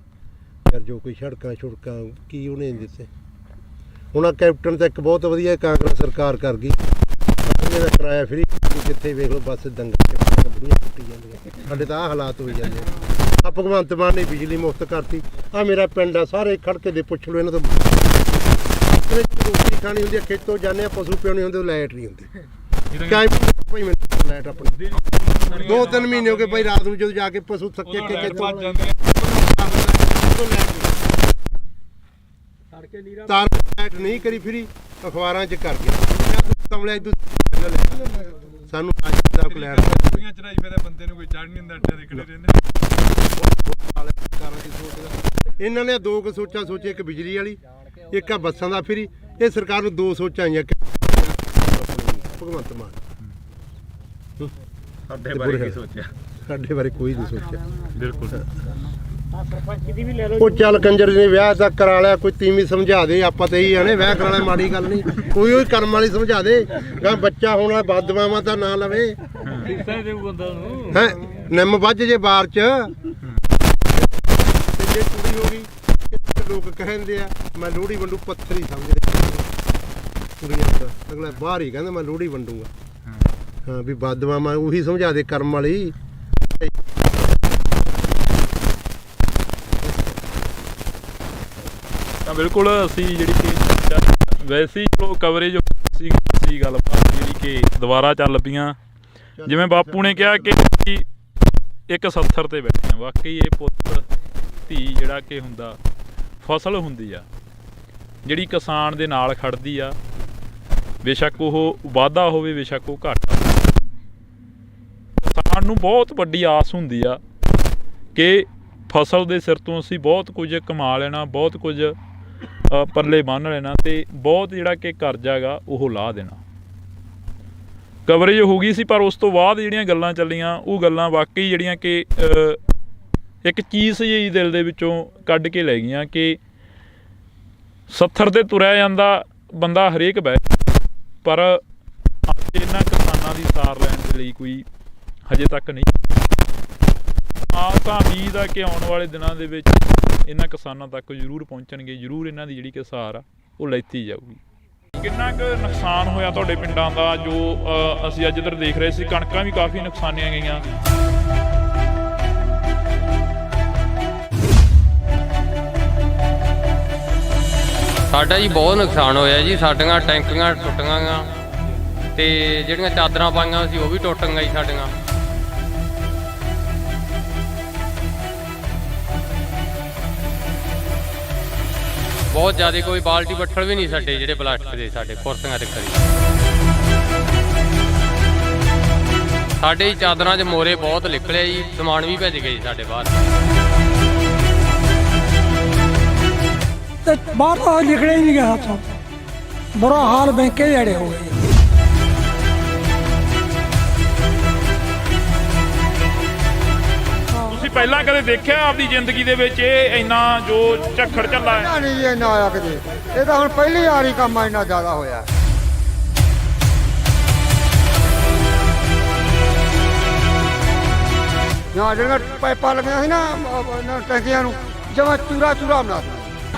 ਯਾਰ, ਜੋ ਕੋਈ ਸੜਕਾਂ ਛੁੜਕਾਂ ਕੀ ਉਹਨੇ ਦਿੱਤੇ। ਹੁਣ ਆ ਕੈਪਟਨ ਤਾਂ ਇੱਕ ਬਹੁਤ ਵਧੀਆ ਕਾਂਗਰਸ ਸਰਕਾਰ ਕਰ ਗਈ, ਦਾ ਕਿਰਾਇਆ ਫਰੀ, ਜਿੱਥੇ ਵੇਖ ਲਓ ਬੱਸ ਦੰਗਲ ਬੜੀਆਂ ਟੁੱਟੀ ਜਾਂਦੀਆਂ। ਸਾਡੇ ਤਾਂ ਆਹ ਹਾਲਾਤ ਹੋਈ ਜਾਂਦੇ ਆ। ਭਗਵੰਤ ਮਾਨ ਨੇ ਬਿਜਲੀ ਮੁਫਤ ਕਰਤੀ। ਆ ਮੇਰਾ ਪਿੰਡ ਆ, ਸਾਰੇ ਖੜਕੇ ਦੇ ਪੁੱਛ ਲਓ ਇਹਨਾਂ ਤੋਂ। ਰੋਟੀ ਖਾਣੀ ਹੁੰਦੀ ਆ, ਖੇਤੋਂ ਜਾਂਦੇ ਆ, ਪਸ਼ੂ ਪਿਉਣੇ ਹੁੰਦੇ, ਲਾਈਟ ਨਹੀਂ ਹੁੰਦੀ। ਭਾਈ ਮੈਨੂੰ ਲਾਈਟ ਆਪਣੀ 2-3 ਮਹੀਨੇ ਹੋ ਗਏ ਭਾਈ, ਰਾਤ ਨੂੰ ਜਦੋਂ ਜਾ ਕੇ ਪਸ਼ੂ ਥੱਕੇ ਕੇ ਖੇਤੋਂ ਤਾਰ ਲਾਈਟ ਨਹੀਂ ਕਰੀ, ਫਰੀ ਅਖਬਾਰਾਂ 'ਚ ਕਰ ਗਿਆ ਕਮਲਿਆ। ਸਾਨੂੰ ਚੜਾਈ ਫਿਰ ਬੰਦੇ ਨੂੰ ਕੋਈ ਚੜ ਨਹੀਂ ਹੁੰਦਾ, ਅੱਡੇ ਦੇ ਖੜੇ ਰਹਿੰਦੇ। ਇਹਨਾਂ ਨੇ ਦੋ ਕੁ ਸੋਚਾਂ ਸੋਚੇ, ਇੱਕ ਬਿਜਲੀ ਵਾਲੀ, ਇੱਕ ਆ ਬੱਸਾਂ ਦਾ ਫਰੀ। ਇਹ ਸਰਕਾਰ ਨੂੰ ਦੋ ਸੋਚਾਂ ਆਈਆਂ, ਭਗਵੰਤ ਮਾਨ। ਸਾਡੇ ਬਾਰੇ ਕੀ ਸੋਚਿਆ? ਸਾਡੇ ਬਾਰੇ ਕੋਈ ਨਹੀਂ ਸੋਚਿਆ। ਬਿਲਕੁਲ। ਉਹ ਚੱਲ ਕੰਜਰ ਨੇ ਵਿਆਹ ਤਾਂ ਕਰਾ ਲਿਆ, ਕੋਈ ਤੀਵੀਂ ਸਮਝਾ ਦੇ। ਆਪਾਂ ਤਾਂ ਇਹੀ ਆਣੇ ਵਿਆਹ ਕਰਾ ਲਿਆ ਮਾੜੀ ਗੱਲ ਨਹੀਂ, ਕੋਈ ਉਹ ਕਰਮ ਵਾਲੀ ਸਮਝਾ ਦੇ। ਗਾ ਬੱਚਾ ਹੋਣਾ ਬਦਦੁਆਵਾਂ ਤਾਂ ਨਾ ਲਵੇ ਹੈ। ਨਿੰਮ ਵੱਜ ਜੇ ਬਾਰ 'ਚ, ਜੇ ਕੁੜੀ ਹੋ ਗਈ ਲੋਕ ਕਹਿੰਦੇ ਆ ਮੈਂ ਲੋਹੜੀ ਵੰਡੂ, ਪੱਥਰ ਹੀ ਸਮਝਦੇ ਕੁੜੀਆਂ। ਅਗਲਾ ਬਾਹਰ ਹੀ ਕਹਿੰਦਾ ਮੈਂ ਲੋਹੜੀ ਵੰਡੂਗਾ। ਹਾਂ ਵੀ ਬਦਦੁਆਵਾਂ ਉਹੀ ਸਮਝਾ ਦੇ ਕਰਮ ਵਾਲੀ। ਤਾਂ ਬਿਲਕੁਲ ਅਸੀਂ ਜਿਹੜੀ ਕਿ ਵੈਸੇ ਹੀ ਚਲੋ ਕਵਰੇਜ ਸੀ ਗੱਲਬਾਤ ਜਿਹੜੀ ਕਿ ਦੁਬਾਰਾ ਚੱਲ ਪਈਆਂ। ਜਿਵੇਂ ਬਾਪੂ ਨੇ ਕਿਹਾ ਕਿ ਇੱਕ 70 ਤੇ ਬੈਠੇ ਆ, ਵਾਕਈ ਇਹ ਪੁੱਤ ਧੀ ਜਿਹੜਾ ਕਿ ਹੁੰਦਾ, ਫਸਲ ਹੁੰਦੀ ਆ ਜਿਹੜੀ ਕਿਸਾਨ ਦੇ ਨਾਲ ਖੜਦੀ ਆ। ਬੇਸ਼ੱਕ ਉਹ ਵਾਧਾ ਹੋਵੇ, ਬੇਸ਼ੱਕ ਉਹ ਘਾਟਾ। ਕਿਸਾਨ ਨੂੰ ਬਹੁਤ ਵੱਡੀ ਆਸ ਹੁੰਦੀ ਆ ਕਿ ਫਸਲ ਦੇ ਸਿਰ ਤੋਂ ਅਸੀਂ ਬਹੁਤ ਕੁਝ ਕਮਾ ਲੈਣਾ, ਬਹੁਤ ਕੁਝ ਪੱਲੇ ਬੰਨ੍ਹ ਲੈਣਾ, ਅਤੇ ਬਹੁਤ ਜਿਹੜਾ ਕਿ ਕਰਜ਼ਾ ਗਾ ਉਹ ਲਾਹ ਦੇਣਾ। ਕਵਰੇਜ ਹੋ ਗਈ ਸੀ, ਪਰ ਉਸ ਤੋਂ ਬਾਅਦ ਜਿਹੜੀਆਂ ਗੱਲਾਂ ਚੱਲੀਆਂ ਉਹ ਗੱਲਾਂ ਵਾਕਈ ਜਿਹੜੀਆਂ ਕਿ ਇੱਕ ਚੀਜ਼ ਜਿਹੀ ਦਿਲ ਦੇ ਵਿੱਚੋਂ ਕੱਢ ਕੇ ਲੈ ਗਈਆਂ ਕਿ 70 ਤੇ ਤੁਰਿਆ ਜਾਂਦਾ ਬੰਦਾ ਹਰੇਕ ਬਹਿ, ਪਰ ਅੱਜ ਇਹਨਾਂ ਕਿਸਾਨਾਂ ਦੀ ਸਾਰ ਲੈਣ ਦੇ ਲਈ ਕੋਈ ਹਜੇ ਤੱਕ ਨਹੀਂ। ਆਸ ਤਾਂ ਉਮੀਦ ਆ ਕਿ ਆਉਣ ਵਾਲੇ ਦਿਨਾਂ ਦੇ ਵਿੱਚ ਇਹਨਾਂ ਕਿਸਾਨਾਂ ਤੱਕ ਜ਼ਰੂਰ ਪਹੁੰਚਣਗੇ, ਜ਼ਰੂਰ ਇਹਨਾਂ ਦੀ ਜਿਹੜੀ ਕਿਸਾਰ ਆ ਉਹ ਲੈਤੀ ਜਾਊਗੀ। ਕਿੰਨਾ ਕੁ ਨੁਕਸਾਨ ਹੋਇਆ ਤੁਹਾਡੇ ਪਿੰਡਾਂ ਦਾ ਜੋ ਅਸੀਂ ਅੱਜ ਇੱਧਰ ਦੇਖ ਰਹੇ ਸੀ? ਕਣਕਾਂ ਵੀ ਕਾਫੀ ਨੁਕਸਾਨੀਆਂ ਗਈਆਂ। ਸਾਡਾ ਜੀ ਬਹੁਤ ਨੁਕਸਾਨ ਹੋਇਆ ਜੀ। ਸਾਡੀਆਂ ਟੈਂਕੀਆਂ ਟੁੱਟੀਆਂ ਗਾ ਤੇ ਜਿਹੜੀਆਂ ਚਾਦਰਾਂ ਪਾਈਆਂ ਸੀ ਉਹ ਵੀ ਟੁੱਟ ਗਈਆਂ ਜੀ ਸਾਡੀਆਂ। ਬਹੁਤ ਜ਼ਿਆਦਾ ਕੋਈ ਬਾਲਟੀ ਬੱਠਲ ਵੀ ਨਹੀਂ ਸਾਡੇ ਜਿਹੜੇ ਪਲਾਸਟਿਕ ਦੇ ਸਾਡੇ ਕੁਰਸੀਆਂ ਤੇ ਕਰੀ। ਸਾਡੇ ਹੀ ਚਾਦਰਾਂ 'ਚ ਮੋਰੇ ਬਹੁਤ ਨਿਕਲੇ ਜੀ, ਸਮਾਨ ਵੀ ਭੱਜ ਗਏ ਜੀ ਸਾਡੇ ਬਾਹਰ। ਤੇ ਬਾਹਰ ਤਾਂ ਨਿਕਲਿਆ ਹੀ ਨਹੀਂ ਗਿਆ ਹੱਥੋਂ, ਬੁਰਾ ਹਾਲ ਬੈਂਕੇ ਜਿਹੜੇ ਹੋ ਗਏ। ਤੁਸੀਂ ਪਹਿਲਾਂ ਕਦੇ ਦੇਖਿਆ ਆਪਦੀ ਜ਼ਿੰਦਗੀ ਦੇ ਵਿੱਚ ਇਹ ਇੰਨਾ ਜੋ ਝੱਖੜ ਝੱਲਾ ਹੈ? ਨਹੀਂ ਜੀ ਇੰਨਾ ਆਇਆ ਕਿਤੇ, ਇਹ ਤਾਂ ਹੁਣ ਪਹਿਲੀ ਵਾਰੀ ਕੰਮ ਆ ਇੰਨਾ ਜ਼ਿਆਦਾ ਹੋਇਆ। ਜਾਂ ਜਿਹੜੀਆਂ ਪਾਈਪਾਂ ਲੱਗੀਆਂ ਸੀ ਨਾ ਟੈਂਕੀਆਂ ਨੂੰ, ਜਮਾਂ ਚੂਰਾ ਬਣਾ ਦਿੱਤਾ।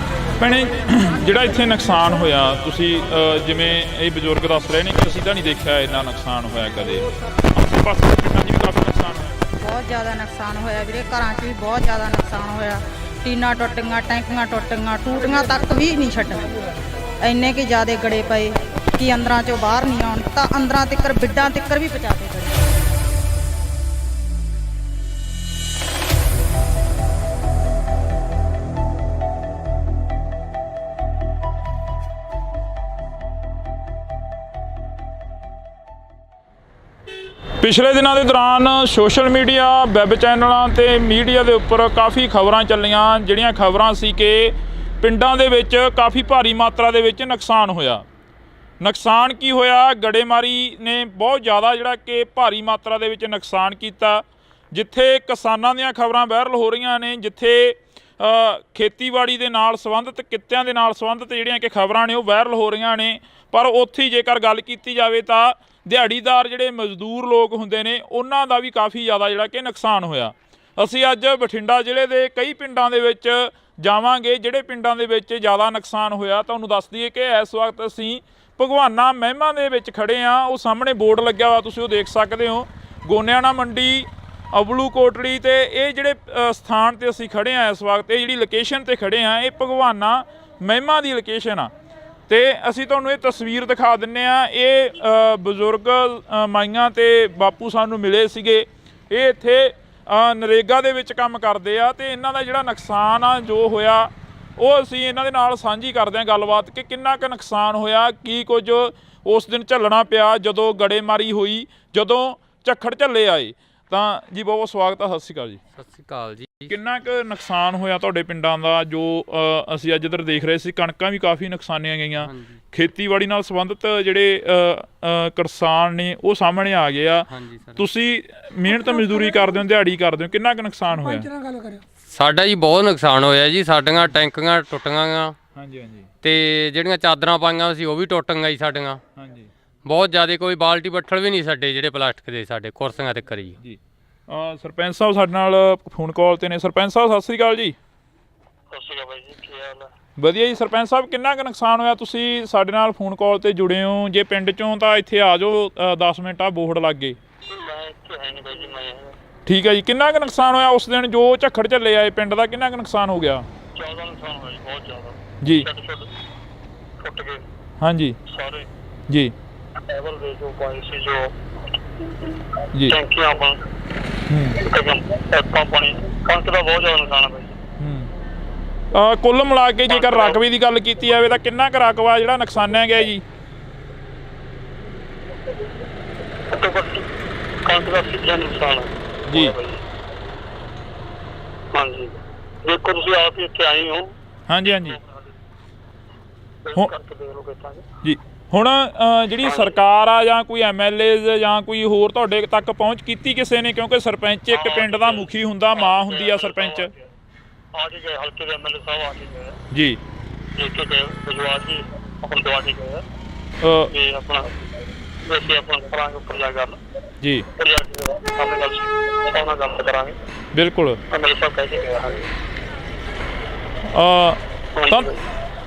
ਭੈਣੇ, ਜਿਹੜਾ ਇੱਥੇ ਨੁਕਸਾਨ ਹੋਇਆ, ਤੁਸੀਂ ਜਿਵੇਂ ਇਹ ਬਜ਼ੁਰਗ ਦੱਸ ਰਹੇ ਨੇ ਕਿ ਅਸੀਂ ਤਾਂ ਨਹੀਂ ਦੇਖਿਆ ਇੰਨਾ ਨੁਕਸਾਨ ਹੋਇਆ ਕਦੇ, ਆਸੇ ਪਾਸੇ ਦੇ ਪਿੰਡਾਂ 'ਚ ਵੀ ਕਾਫੀ ਨੁਕਸਾਨ ਹੋਇਆ। ਬਹੁਤ ਜ਼ਿਆਦਾ ਨੁਕਸਾਨ ਹੋਇਆ ਵੀਰੇ, ਘਰਾਂ 'ਚ ਵੀ ਬਹੁਤ ਜ਼ਿਆਦਾ ਨੁਕਸਾਨ ਹੋਇਆ। ਟੀਨਾਂ ਟੁੱਟ ਗਈਆਂ, ਟੈਂਕੀਆਂ ਟੁੱਟ ਗਈਆਂ, ਟੂਟੀਆਂ ਤੱਕ ਵੀ ਨਹੀਂ ਛੱਡੀਆਂ। ਇੰਨੇ ਕਿ ਜ਼ਿਆਦਾ ਗੜੇ ਪਏ ਕਿ ਅੰਦਰਾਂ 'ਚੋਂ ਬਾਹਰ ਨਹੀਂ ਆਉਣ, ਤਾਂ ਅੰਦਰਾਂ ਤੱਕਰ ਬਿੱਡਾਂ ਤੱਕਰ ਵੀ ਪਹੁੰਚਾਤੇ ਗਏ। ਪਿਛਲੇ ਦਿਨਾਂ ਦੇ ਦੌਰਾਨ ਸੋਸ਼ਲ ਮੀਡੀਆ, ਵੈਬ ਚੈਨਲਾਂ ਤੇ ਮੀਡੀਆ ਦੇ ਉੱਪਰ ਕਾਫੀ ਖਬਰਾਂ ਚੱਲੀਆਂ, ਜਿਹੜੀਆਂ ਖਬਰਾਂ ਸੀ ਕਿ ਪਿੰਡਾਂ ਦੇ ਵਿੱਚ ਕਾਫੀ ਭਾਰੀ ਮਾਤਰਾ ਦੇ ਵਿੱਚ ਨੁਕਸਾਨ ਹੋਇਆ। ਨੁਕਸਾਨ ਕੀ ਹੋਇਆ? ਗੜੇਮਾਰੀ ਨੇ ਬਹੁਤ ਜ਼ਿਆਦਾ ਜਿਹੜਾ ਕਿ ਭਾਰੀ ਮਾਤਰਾ ਦੇ ਵਿੱਚ ਨੁਕਸਾਨ ਕੀਤਾ। ਜਿੱਥੇ ਕਿਸਾਨਾਂ ਦੀਆਂ ਖਬਰਾਂ ਵਾਇਰਲ ਹੋ ਰਹੀਆਂ ਨੇ, ਜਿੱਥੇ ਖੇਤੀਬਾੜੀ ਦੇ ਨਾਲ ਸੰਬੰਧਿਤ, ਕਿੱਤਿਆਂ ਦੇ ਨਾਲ ਸੰਬੰਧਿਤ ਜਿਹੜੀਆਂ ਕਿ ਖਬਰਾਂ ਨੇ ਉਹ ਵਾਇਰਲ ਹੋ ਰਹੀਆਂ ਨੇ, ਪਰ ਉੱਥੇ ਜੇਕਰ ਗੱਲ ਕੀਤੀ ਜਾਵੇ ਤਾਂ ਦਿਹਾੜੀਦਾਰ ਜਿਹੜੇ ਮਜ਼ਦੂਰ ਲੋਕ ਹੁੰਦੇ ਨੇ ਉਹਨਾਂ ਦਾ ਵੀ ਕਾਫੀ ਜ਼ਿਆਦਾ ਜਿਹੜਾ ਕਿ ਨੁਕਸਾਨ ਹੋਇਆ। ਅਸੀਂ ਅੱਜ ਬਠਿੰਡਾ ਜ਼ਿਲ੍ਹੇ ਦੇ ਕਈ ਪਿੰਡਾਂ ਦੇ ਵਿੱਚ ਜਾਵਾਂਗੇ, ਜਿਹੜੇ ਪਿੰਡਾਂ ਦੇ ਵਿੱਚ ਜ਼ਿਆਦਾ ਨੁਕਸਾਨ ਹੋਇਆ। ਤੁਹਾਨੂੰ ਦੱਸ ਦਈਏ ਕਿ ਇਸ ਵਕਤ ਅਸੀਂ ਭਗਵਾਨਾ ਮਹਿਮਾ ਦੇ ਵਿੱਚ ਖੜੇ ਹਾਂ। ਉਹ ਸਾਹਮਣੇ ਬੋਰਡ ਲੱਗਿਆ ਹੋਇਆ, ਤੁਸੀਂ ਉਹ ਦੇਖ ਸਕਦੇ ਹੋ, ਗੋਨਿਆਣਾ ਮੰਡੀ, ਅਬਲੂ ਕੋਟੜੀ। ਤੇ ਇਹ ਜਿਹੜੇ ਸਥਾਨ ਤੇ ਅਸੀਂ ਖੜੇ ਹਾਂ ਇਸ ਵਕਤ, ਇਹ ਜਿਹੜੀ ਲੋਕੇਸ਼ਨ ਤੇ ਖੜੇ ਹਾਂ, ਇਹ ਭਗਵਾਨਾ ਮਹਿਮਾ ਦੀ ਲੋਕੇਸ਼ਨ ਆ। ਤੇ ਅਸੀਂ ਤੁਹਾਨੂੰ ਇਹ ਤਸਵੀਰ ਦਿਖਾ ਦਿੰਨੇ ਆ। ਇਹ ਬਜ਼ੁਰਗ ਮਾਈਆਂ ਤੇ ਬਾਪੂ ਸਾਨੂੰ ਮਿਲੇ ਸੀਗੇ। ਇਹ ਇੱਥੇ ਨਰੇਗਾ ਦੇ ਵਿੱਚ ਕੰਮ ਕਰਦੇ ਆ ਤੇ ਇਹਨਾਂ ਦਾ ਜਿਹੜਾ ਨੁਕਸਾਨ ਆ ਜੋ ਹੋਇਆ ਉਹ ਅਸੀਂ ਇਹਨਾਂ ਦੇ ਨਾਲ ਸਾਂਝੀ ਕਰਦੇ ਹਾਂ ਗੱਲਬਾਤ ਕਿ ਕਿੰਨਾ ਕੁ ਨੁਕਸਾਨ ਹੋਇਆ, ਕੀ ਕੁਝ ਉਸ ਦਿਨ ਝੱਲਣਾ ਪਿਆ ਜਦੋਂ ਗੜੇਮਾਰੀ ਹੋਈ, ਜਦੋਂ ਝੱਖੜ ਝੱਲੇ ਆਏ। ਤਾਂ ਜੀ ਬਹੁਤ ਬਹੁਤ ਸਵਾਗਤ ਆ, ਸਤਿ ਸ਼੍ਰੀ ਅਕਾਲ ਜੀ। ਸਤਿ ਸ਼੍ਰੀ ਅਕਾਲ ਜੀ। ਕਿੰਨਾ ਕੁ ਨੁਕਸਾਨ ਹੋਇਆ ਤੁਹਾਡੇ ਪਿੰਡਾਂ ਦਾ ਜੋ ਅਸੀਂ ਅੱਜ ਇੱਧਰ ਦੇਖ ਰਹੇ ਸੀ? ਕਣਕਾਂ ਵੀ ਕਾਫੀ ਨੁਕਸਾਨੀਆਂ ਗਈਆਂ। ਖੇਤੀਬਾੜੀ ਨਾਲ ਸੰਬੰਧਿਤ ਜਿਹੜੇ ਕਿਸਾਨ ਨੇ ਉਹ ਸਾਹਮਣੇ ਆ ਗਏ ਆ। ਤੁਸੀਂ ਮਿਹਨਤ ਮਜ਼ਦੂਰੀ ਕਰਦੇ ਹੋ, ਦਿਹਾੜੀ ਕਰਦੇ ਹੋ, ਕਿੰਨਾ ਕੁ ਨੁਕਸਾਨ ਹੋਇਆ? ਸਾਡਾ ਜੀ ਬਹੁਤ ਨੁਕਸਾਨ ਹੋਇਆ ਜੀ। ਸਾਡੀਆਂ ਟੈਂਕੀਆਂ ਟੁੱਟੀਆਂ ਗਾ ਤੇ ਜਿਹੜੀਆਂ ਚਾਦਰਾਂ ਪਾਈਆਂ ਸੀ ਉਹ ਵੀ ਟੁੱਟ ਗਈਆਂ ਜੀ ਸਾਡੀਆਂ। ਬਹੁਤ ਜ਼ਿਆਦਾ ਕੋਈ ਬਾਲਟੀ ਬੱਠਲ ਵੀ ਨਹੀਂ ਸਾਡੇ ਜਿਹੜੇ ਪਲਾਸਟਿਕ ਦੇ ਸਾਡੇ ਕੁਰਸੀਆਂ ਤੇ ਕਰੀ ਜੀ। ਸਰਪੰਚ ਸਾਹਿਬ ਸਾਡੇ ਨਾਲ ਫੋਨ ਕਾਲ ਤੇ ਨੇ। ਸਰਪੰਚ ਸਾਹਿਬ ਸਤਿ ਸ਼੍ਰੀ ਅਕਾਲ ਜੀ। ਸਤਿ ਸ਼੍ਰੀ ਅਕਾਲ ਬਾਈ ਜੀ, ਕੀ ਹਾਲ ਹੈ? ਵਧੀਆ ਜੀ। ਸਰਪੰਚ ਸਾਹਿਬ ਕਿੰਨਾ ਕੁ ਨੁਕਸਾਨ ਹੋਇਆ? ਤੁਸੀਂ ਸਾਡੇ ਨਾਲ ਫੋਨ ਕਾਲ ਤੇ ਜੁੜੇ ਹੋ, ਜੇ ਪਿੰਡ ਚੋਂ ਤਾਂ ਇੱਥੇ ਆ ਜਾਓ, 10 ਮਿੰਟ ਆ ਬੋਰਡ ਲੱਗ ਗਏ। ਮੈਂ ਇੱਥੇ ਹੈ ਨਹੀਂ ਬਾਈ ਜੀ, ਮੈਂ ਠੀਕ ਹੈ ਜੀ। ਕਿੰਨਾ ਕੁ ਨੁਕਸਾਨ ਹੋਇਆ ਉਸ ਦਿਨ ਜੋ ਝੱਖੜ ਝੱਲੇ ਆਏ ਪਿੰਡ ਦਾ? ਕਿੰਨਾ ਕੁ ਨੁਕਸਾਨ ਹੋ ਗਿਆ? ਜ਼ਿਆਦਾ ਨੁਕਸਾਨ ਹੋਇਆ ਜੀ, ਬਹੁਤ ਜ਼ਿਆਦਾ ਜੀ। ਟੁੱਟ ਗਏ ਹਾਂਜੀ ਸਾਰੇ ਜੀ ਲੈਵਲ ਦੇ ਜੋ ਪੁਆਇੰਟ ਸੀ, ਜੋ ਜੀ ਟੈਂਕੀਆਂ ਪਾਣੀ, ਕਣਕ ਦਾ ਬਹੁਤ ਜ਼ਿਆਦਾ ਨੁਕਸਾਨ ਹੈ ਬਾਈ ਜੀ। ਕੁੱਲ ਮਿਲਾ ਕੇ ਜੇਕਰ ਰਕਬੇ ਦੀ ਗੱਲ ਕੀਤੀ ਜਾਵੇ ਤਾਂ ਕਿੰਨਾ ਕੁ ਰਕਬਾ ਜਿਹੜਾ ਨੁਕਸਾਨਿਆ ਗਿਆ ਜੀ? ਘੱਟੋ ਘੱਟ ਕਣਕ ਦਾ 80% ਨੁਕਸਾਨ ਹੈ ਜੀ। ਹਾਂਜੀ, ਦੇਖੋ ਤੁਸੀਂ ਆਪ ਹੀ ਇੱਥੇ ਆਏ ਹੋ। ਹਾਂਜੀ ਹਾਂਜੀ ਕਰਕੇ ਦੇਖ ਲਓ ਕਿੱਦਾਂ ਜੀ। ਹੁਣ ਜਿਹੜੀ ਸਰਕਾਰ ਆ ਜਾਂ ਕੋਈ MLA ਜਾਂ ਕੋਈ ਹੋਰ ਤੁਹਾਡੇ ਤੱਕ ਪਹੁੰਚ ਕੀਤੀ ਕਿਸੇ ਨੇ? ਕਿਉਂਕਿ ਸਰਪੰਚ ਇੱਕ ਪਿੰਡ ਦਾ ਮੁਖੀ ਹੁੰਦਾ, ਮਾਂ ਹੁੰਦੀ ਆ ਸਰਪੰਚ। ਆ ਕੇ ਗਏ ਹਲਕੇ ਦੇ MLA ਸਾਹਿਬ, ਆ ਕੇ ਗਏ ਜੀ। ਦੇਖ ਕੇ ਗਏ, ਵਿਜਵਾ ਜੀ ਆਪਣਾ ਦਵਾ ਕੇ ਗਏ ਤੇ ਆਪਣਾ ਵੈਸੇ ਆਪਣਾ ਕਰਾਂਗੇ ਉੱਪਰ ਜਾ ਕਰ ਜੀ। ਆਪਣੀ ਗੱਲ ਉਹਨਾਂ ਨਾਲ ਗੱਲ ਕਰਾਂਗੇ। ਬਿਲਕੁਲ। ਮੇਰੇ ਸਾਹਿਬ ਕਹਿ ਕੇ ਗਿਆ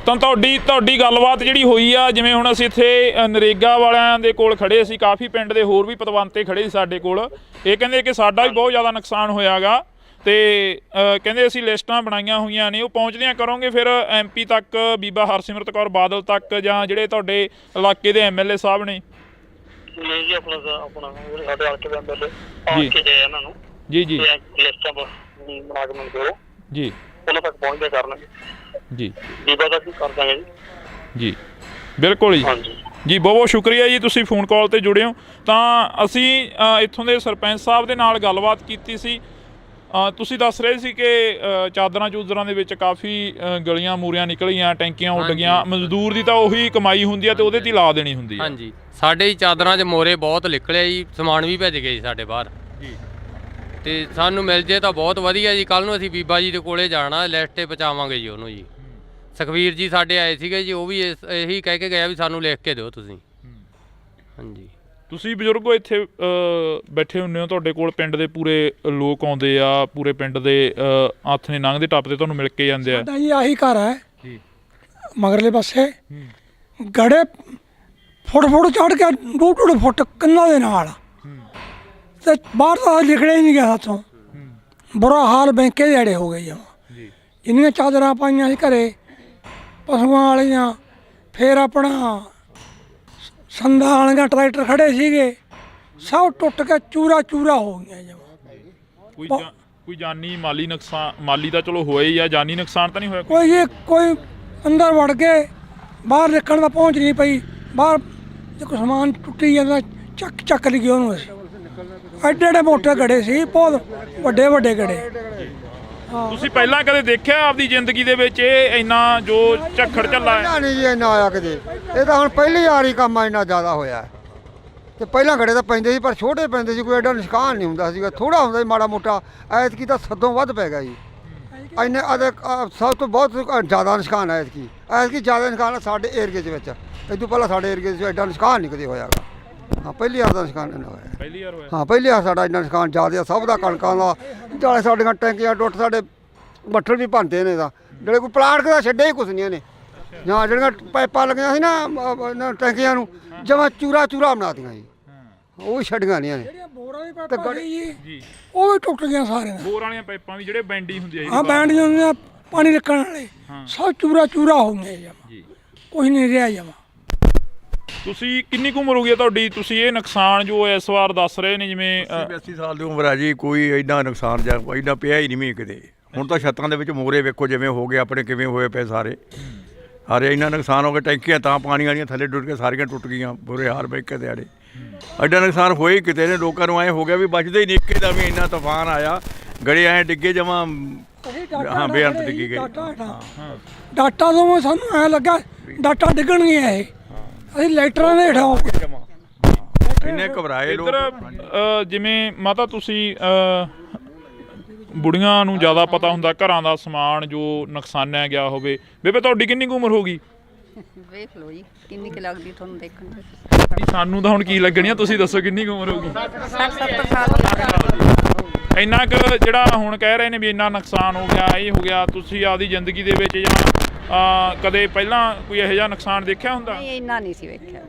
ਤਾਂ ਤੁਹਾਡੀ ਗੱਲਬਾਤ ਜਿਹੜੀ ਹੋਈ ਆ, ਜਿਵੇਂ ਹੁਣ ਅਸੀਂ ਇੱਥੇ ਨਰੇਗਾ ਵਾਲਿਆਂ ਦੇ ਕੋਲ ਖੜੇ ਸੀ, ਕਾਫੀ ਪਿੰਡ ਦੇ ਹੋਰ ਵੀ ਪਤਵੰਤੇ ਖੜੇ ਸੀ ਸਾਡੇ ਕੋਲ, ਇਹ ਕਹਿੰਦੇ ਕਿ ਸਾਡਾ ਵੀ ਬਹੁਤ ਜ਼ਿਆਦਾ ਨੁਕਸਾਨ ਹੋਇਆਗਾ ਤੇ ਕਹਿੰਦੇ ਅਸੀਂ ਲਿਸਟਾਂ ਬਣਾਈਆਂ ਹੋਈਆਂ ਨੇ, ਉਹ ਪਹੁੰਚਦਿਆਂ ਕਰੋਗੇ ਫਿਰ MP ਤੱਕ, ਬੀਬਾ ਹਰਸਿਮਰਤ ਕੌਰ ਬਾਦਲ ਤੱਕ, ਜਾਂ ਜਿਹੜੇ ਤੁਹਾਡੇ ਇਲਾਕੇ ਦੇ MLA ਸਾਹਿਬ ਨੇ? ਨਹੀਂ ਜੀ, ਆਪਣਾ ਸਾਡੇ ਹਲਕੇ ਦੇ MLA ਆ ਕੇ ਗਏ ਇਹਨਾਂ ਨੂੰ ਜੀ ਜੀ ਲਿਸਟਾਂ ਬਣਾ ਕੇ ਮੈਨੂੰ ਦਿਓ ਜੀ, ਉਹਨਾਂ ਤੱਕ ਪਹੁੰਚਦੇ ਕਰਨਗੇ ਜੀ। ਬੀਬਾ ਦਾ ਕੀ ਕਰ ਦਾਂਗੇ ਜੀ। ਜੀ ਬਿਲਕੁਲ ਜੀ। ਜੀ ਬਹੁਤ ਬਹੁਤ ਸ਼ੁਕਰੀਆ ਜੀ, ਤੁਸੀਂ ਫੋਨ ਕਾਲ ਤੇ ਜੁੜੇ ਹੋ। ਤਾਂ ਅਸੀਂ ਇੱਥੋਂ ਦੇ ਸਰਪੰਚ ਸਾਹਿਬ ਦੇ ਨਾਲ ਗੱਲਬਾਤ ਕੀਤੀ ਸੀ। ਤੁਸੀਂ ਦੱਸ ਰਹੇ ਸੀ ਕਿ ਚਾਦਰਾਂ ਚੂਦਰਾਂ ਦੇ ਵਿੱਚ ਕਾਫੀ ਗਲੀਆਂ ਮੂਰੀਆਂ ਨਿਕਲੀਆਂ, ਟੈਂਕੀਆਂ ਉੱਡ ਗਈਆਂ। ਮਜ਼ਦੂਰ ਦੀ ਤਾਂ ਉਹੀ ਕਮਾਈ ਹੁੰਦੀ ਆ ਤੇ ਉਹਦੇ ਤੇ ਲਾ ਦੇਣੀ ਹੁੰਦੀ ਆ। ਹਾਂਜੀ, ਸਾਡੇ ਚਾਦਰਾਂ 'ਚ ਮੋਰੇ ਬਹੁਤ ਨਿਕਲੇ ਜੀ, ਸਮਾਨ ਵੀ ਭੇਜ ਗਏ ਜੀ ਸਾਡੇ ਬਾਹਰ ਜੀ। ਤੇ ਸਾਨੂੰ ਮਿਲ ਜੇ ਤਾਂ ਬਹੁਤ ਵਧੀਆ ਜੀ। ਕੱਲ ਨੂੰ ਅਸੀਂ ਬੀਬਾ ਜੀ ਦੇ ਕੋਲੇ ਜਾਣਾ, ਲਿਸਟ 'ਤੇ ਪਹੁੰਚਾਵਾਂਗੇ ਜੀ ਉਹਨੂੰ ਜੀ। ਸੁਖਵੀਰ ਜੀ ਸਾਡੇ ਆਏ ਸੀਗੇ ਜੀ, ਉਹ ਵੀ ਇਹੀ ਕਹਿ ਕੇ ਗਿਆ ਵੀ ਸਾਨੂੰ ਲਿਖ ਕੇ ਦਿਓ ਤੁਸੀਂ। ਹਾਂਜੀ, ਤੁਸੀਂ ਬਜ਼ੁਰਗੋ ਇੱਥੇ ਬੈਠੇ ਹੁੰਦੇ ਹੋ, ਤੁਹਾਡੇ ਕੋਲ ਪਿੰਡ ਦੇ ਪੂਰੇ ਲੋਕ ਆਉਂਦੇ ਆ, ਪੂਰੇ ਪਿੰਡ ਦੇ ਹੱਥ ਨੇ ਲੰਘਦੇ ਟੱਪਦੇ ਤੁਹਾਨੂੰ ਮਿਲ ਕੇ ਜਾਂਦੇ ਆ। ਸਾਡਾ ਜੀ ਆਹੀ ਘਰ ਹੈ ਜੀ, ਮਗਰਲੇ ਪਾਸੇ ਗੜੇ ਫੁੱਟ ਚੜ ਕੇ 2-2 ਫੁੱਟ ਕੰਨਾਂ ਦੇ ਨਾਲ, ਤੇ ਬਾਹਰ ਤਾਂ ਲਿਖੜਿਆ ਹੀ ਨਹੀਂ ਗਿਆ ਹੱਥੋਂ। ਬੁਰਾ ਹਾਲ ਬੈਂਕੇ ਦੇ ਅੜੇ ਹੋ ਗਏ ਜਮਾਂ। ਜਿੰਨੀਆਂ ਚਾਦਰਾਂ ਪਾਈਆਂ ਸੀ ਘਰੇ ਪਸ਼ੂਆਂ ਵਾਲੀਆਂ, ਫਿਰ ਆਪਣਾ ਸੰਦਾਂ ਵਾਲੀਆਂ ਟਰੈਕਟਰ ਖੜੇ ਸੀਗੇ, ਸਭ ਟੁੱਟ ਕੇ ਚੂਰਾ ਹੋ ਗਈਆਂ ਜਮਾਂ। ਕੋਈ ਜਾਨੀ ਮਾਲੀ ਨੁਕਸਾਨ? ਮਾਲੀ ਤਾਂ ਚਲੋ ਹੋਇਆ ਹੀ ਆ, ਜਾਨੀ ਨੁਕਸਾਨ ਤਾਂ ਨਹੀਂ ਹੋਇਆ ਕੋਈ ਅੰਦਰ ਵੜ ਕੇ ਬਾਹਰ ਨਿਕਲਣ ਦਾ ਪਹੁੰਚ ਨਹੀਂ ਪਈ। ਬਾਹਰ ਜੇ ਕੋਈ ਸਮਾਨ ਟੁੱਟੀ ਜਾਂਦਾ ਚੱਕ ਲਈ ਉਹਨੂੰ। ਅਸੀਂ ਐਡੇ ਮੋਟੇ ਗੜੇ ਸੀ, ਬਹੁਤ ਵੱਡੇ ਗੜੇ। ਤੁਸੀਂ ਪਹਿਲਾਂ ਕਦੇ ਦੇਖਿਆ ਆਪਦੀ ਜ਼ਿੰਦਗੀ ਦੇ ਵਿੱਚ ਇਹ ਇੰਨਾ ਜੋ ਝੱਖੜ ਝੱਲਾ ਹੈ? ਨਹੀਂ ਜੀ, ਇੰਨਾ ਆਇਆ ਕਦੇ। ਇਹ ਤਾਂ ਹੁਣ ਪਹਿਲੀ ਵਾਰੀ ਕੰਮ ਇੰਨਾ ਜ਼ਿਆਦਾ ਹੋਇਆ ਤੇ ਪਹਿਲਾਂ ਗੜੇ ਤਾਂ ਪੈਂਦੇ ਸੀ, ਪਰ ਛੋਟੇ ਪੈਂਦੇ ਸੀ, ਕੋਈ ਐਡਾ ਨੁਕਸਾਨ ਨਹੀਂ ਹੁੰਦਾ ਸੀਗਾ, ਥੋੜਾ ਹੁੰਦਾ ਸੀ ਮਾੜਾ ਮੋਟਾ। ਐਤਕੀ ਤਾਂ ਸਦੋਂ ਵੱਧ ਪੈ ਗਿਆ ਜੀ। ਇੰਨੇ ਸਭ ਤੋਂ ਬਹੁਤ ਜ਼ਿਆਦਾ ਨੁਕਸਾਨ ਹੈ ਐਤਕੀ ਜ਼ਿਆਦਾ ਨੁਕਸਾਨ ਸਾਡੇ ਏਰੀਏ ਦੇ ਵਿੱਚ। ਇਦੋਂ ਪਹਿਲਾਂ ਸਾਡੇ ਏਰੀਏ 'ਚ ਐਡਾ ਨੁਕਸਾਨ ਨਹੀਂ ਕਦੇ ਹੋਇਆਗਾ। ਹਾਂ, ਪਹਿਲੀ ਵਾਰ ਦਾ ਨੁਕਸਾਨ ਇੰਨਾ ਹੋਇਆ। ਪਹਿਲੀ ਵਾਰ ਹੋਇਆ? ਹਾਂ, ਪਹਿਲੀ ਵਾਰ ਸਾਡਾ ਇੰਨਾ ਨੁਕਸਾਨ ਜ਼ਿਆਦਾ ਸਭ ਦਾ, ਕਣਕਾਂ ਦਾ, ਜਾਲੇ ਸਾਡੀਆਂ ਟੈਂਕੀਆਂ ਟੁੱਟ, ਸਾਡੇ ਬੱਠਲ ਵੀ ਭੰਨਦੇ ਨੇ ਦਾ, ਜਿਹੜੇ ਕੋਈ ਪਲਾਟ ਦਾ ਛੱਡਿਆ ਹੀ ਕੁਛ ਨਹੀਂ ਇਹਨੇ। ਜਾਂ ਜਿਹੜੀਆਂ ਪਾਈਪਾਂ ਲੱਗੀਆਂ ਸੀ ਨਾ ਟੈਂਕੀਆਂ ਨੂੰ, ਜਮਾਂ ਚੂਰਾ ਬਣਾਤੀਆਂ ਜੀ, ਉਹ ਵੀ ਛੱਡੀਆਂ ਨਹੀਂ ਇਹਨੇ। ਬੋਰਾਂ ਦੀ ਪਾਈਪਾਂ ਜੀ ਉਹ ਵੀ ਟੁੱਟ ਗਈਆਂ ਸਾਰੀਆਂ। ਬੋਰ ਵਾਲੀਆਂ ਪਾਈਪਾਂ ਵੀ ਜਿਹੜੇ ਬੈਂਡੀ ਹੁੰਦੀ ਹੈ? ਹਾਂ, ਬੈਂਡੀਆਂ ਹੁੰਦੀਆਂ, ਪਾਣੀ ਨਿਕਲਣ ਵਾਲੇ, ਸਭ ਚੂਰਾ ਹੋ ਗਏ ਜਮਾਂ, ਕੁਛ ਨਹੀਂ ਰਿਹਾ ਜਮਾਂ। ਤੁਸੀਂ ਕਿੰਨੀ ਕੁ ਉਮਰ ਹੋ ਗਈ ਤੁਹਾਡੀ? ਤੁਸੀਂ ਇਹ ਨੁਕਸਾਨ ਜੋ ਇਸ ਵਾਰ ਦੱਸ ਰਹੇ ਨੇ, ਜਿਵੇਂ 80 ਸਾਲ ਦੀ ਉਮਰ ਆ ਜੀ, ਕੋਈ ਐਡਾ ਨੁਕਸਾਨ ਜਾਂ ਐਡਾ ਪਿਆ ਹੀ ਨਹੀਂ ਕਿਤੇ। ਹੁਣ ਤਾਂ ਛੱਤਾਂ ਦੇ ਵਿੱਚ ਮੋਰੇ ਵੇਖੋ ਜਿਵੇਂ ਹੋ ਗਏ ਆਪਣੇ, ਕਿਵੇਂ ਹੋਏ ਪਏ ਸਾਰੇ ਇੰਨਾ ਨੁਕਸਾਨ ਹੋ ਗਿਆ। ਟੈਂਕੀਆਂ ਤਾਂ ਪਾਣੀ ਵਾਲੀਆਂ ਥੱਲੇ ਡੁੱਟ ਕੇ ਸਾਰੀਆਂ ਟੁੱਟ ਗਈਆਂ, ਬੁਰੇ ਹਾਲ ਬੈਂਕੇ ਦੇ ਆੜੇ। ਐਡਾ ਨੁਕਸਾਨ ਹੋਏ ਕਿਤੇ ਨੇ, ਲੋਕਾਂ ਨੂੰ ਐਂ ਹੋ ਗਿਆ ਵੀ ਬਚਦੇ ਹੀ ਨਹੀਂ। ਇੱਕੇ ਦਾ ਵੀ ਇੰਨਾ ਤੂਫਾਨ ਆਇਆ, ਗੜੇ ਐਂ ਡਿੱਗੇ ਜਮਾਂ, ਹਾਂ ਬੇਅੰਤ ਡਿੱਗੀ ਗਏ। ਡਾਟਾ ਤੋਂ ਸਾਨੂੰ ਐਂ ਲੱਗਾ ਡਾਟਾ ਡਿੱਗਣਗੀਆਂ ਇਹ, ਅਸੀਂ ਲਾਈਟਰਾਂ ਦੇ ਹੇਠਾਂ ਇੰਨੇ ਘਬਰਾਏ ਲੋਕ। ਇੱਧਰ ਜਿਵੇਂ ਮਾਤਾ ਤੁਸੀਂ ਬੁੜੀਆਂ ਨੂੰ ਜ਼ਿਆਦਾ ਪਤਾ ਹੁੰਦਾ ਘਰਾਂ ਦਾ ਸਮਾਨ ਜੋ ਨੁਕਸਾਨਿਆ ਗਿਆ ਹੋਵੇ। ਬੇਬੇ ਤੁਹਾਡੀ ਕਿੰਨੀ ਕੁ ਉਮਰ ਹੋ ਗਈ? ਵੇਖ ਲਓ ਜੀ ਕਿੰਨੀ ਕੁ ਲੱਗਦੀ ਤੁਹਾਨੂੰ ਦੇਖਣ ਨੂੰ। ਸਾਨੂੰ ਤਾਂ ਹੁਣ ਕੀ ਲੱਗਣੀ ਆ, ਤੁਸੀਂ ਦੱਸੋ ਕਿੰਨੀ ਕੁ ਉਮਰ ਹੋ ਗਈ? 60-70 ਸਾਲ। ਇੰਨਾ ਕੁ ਜਿਹੜਾ ਹੁਣ ਕਹਿ ਰਹੇ ਨੇ ਵੀ ਇੰਨਾ ਨੁਕਸਾਨ ਹੋ ਗਿਆ, ਇਹ ਹੋ ਗਿਆ, ਤੁਸੀਂ ਆਪਦੀ ਜ਼ਿੰਦਗੀ ਦੇ ਵਿੱਚ ਜਾਂ ਕਦੇ ਪਹਿਲਾਂ ਕੋਈ ਇਹੋ ਜਿਹਾ ਨੁਕਸਾਨ ਦੇਖਿਆ ਹੁੰਦਾ? ਨਹੀਂ, ਇੰਨਾ ਨਹੀਂ ਸੀ ਵੇਖਿਆ,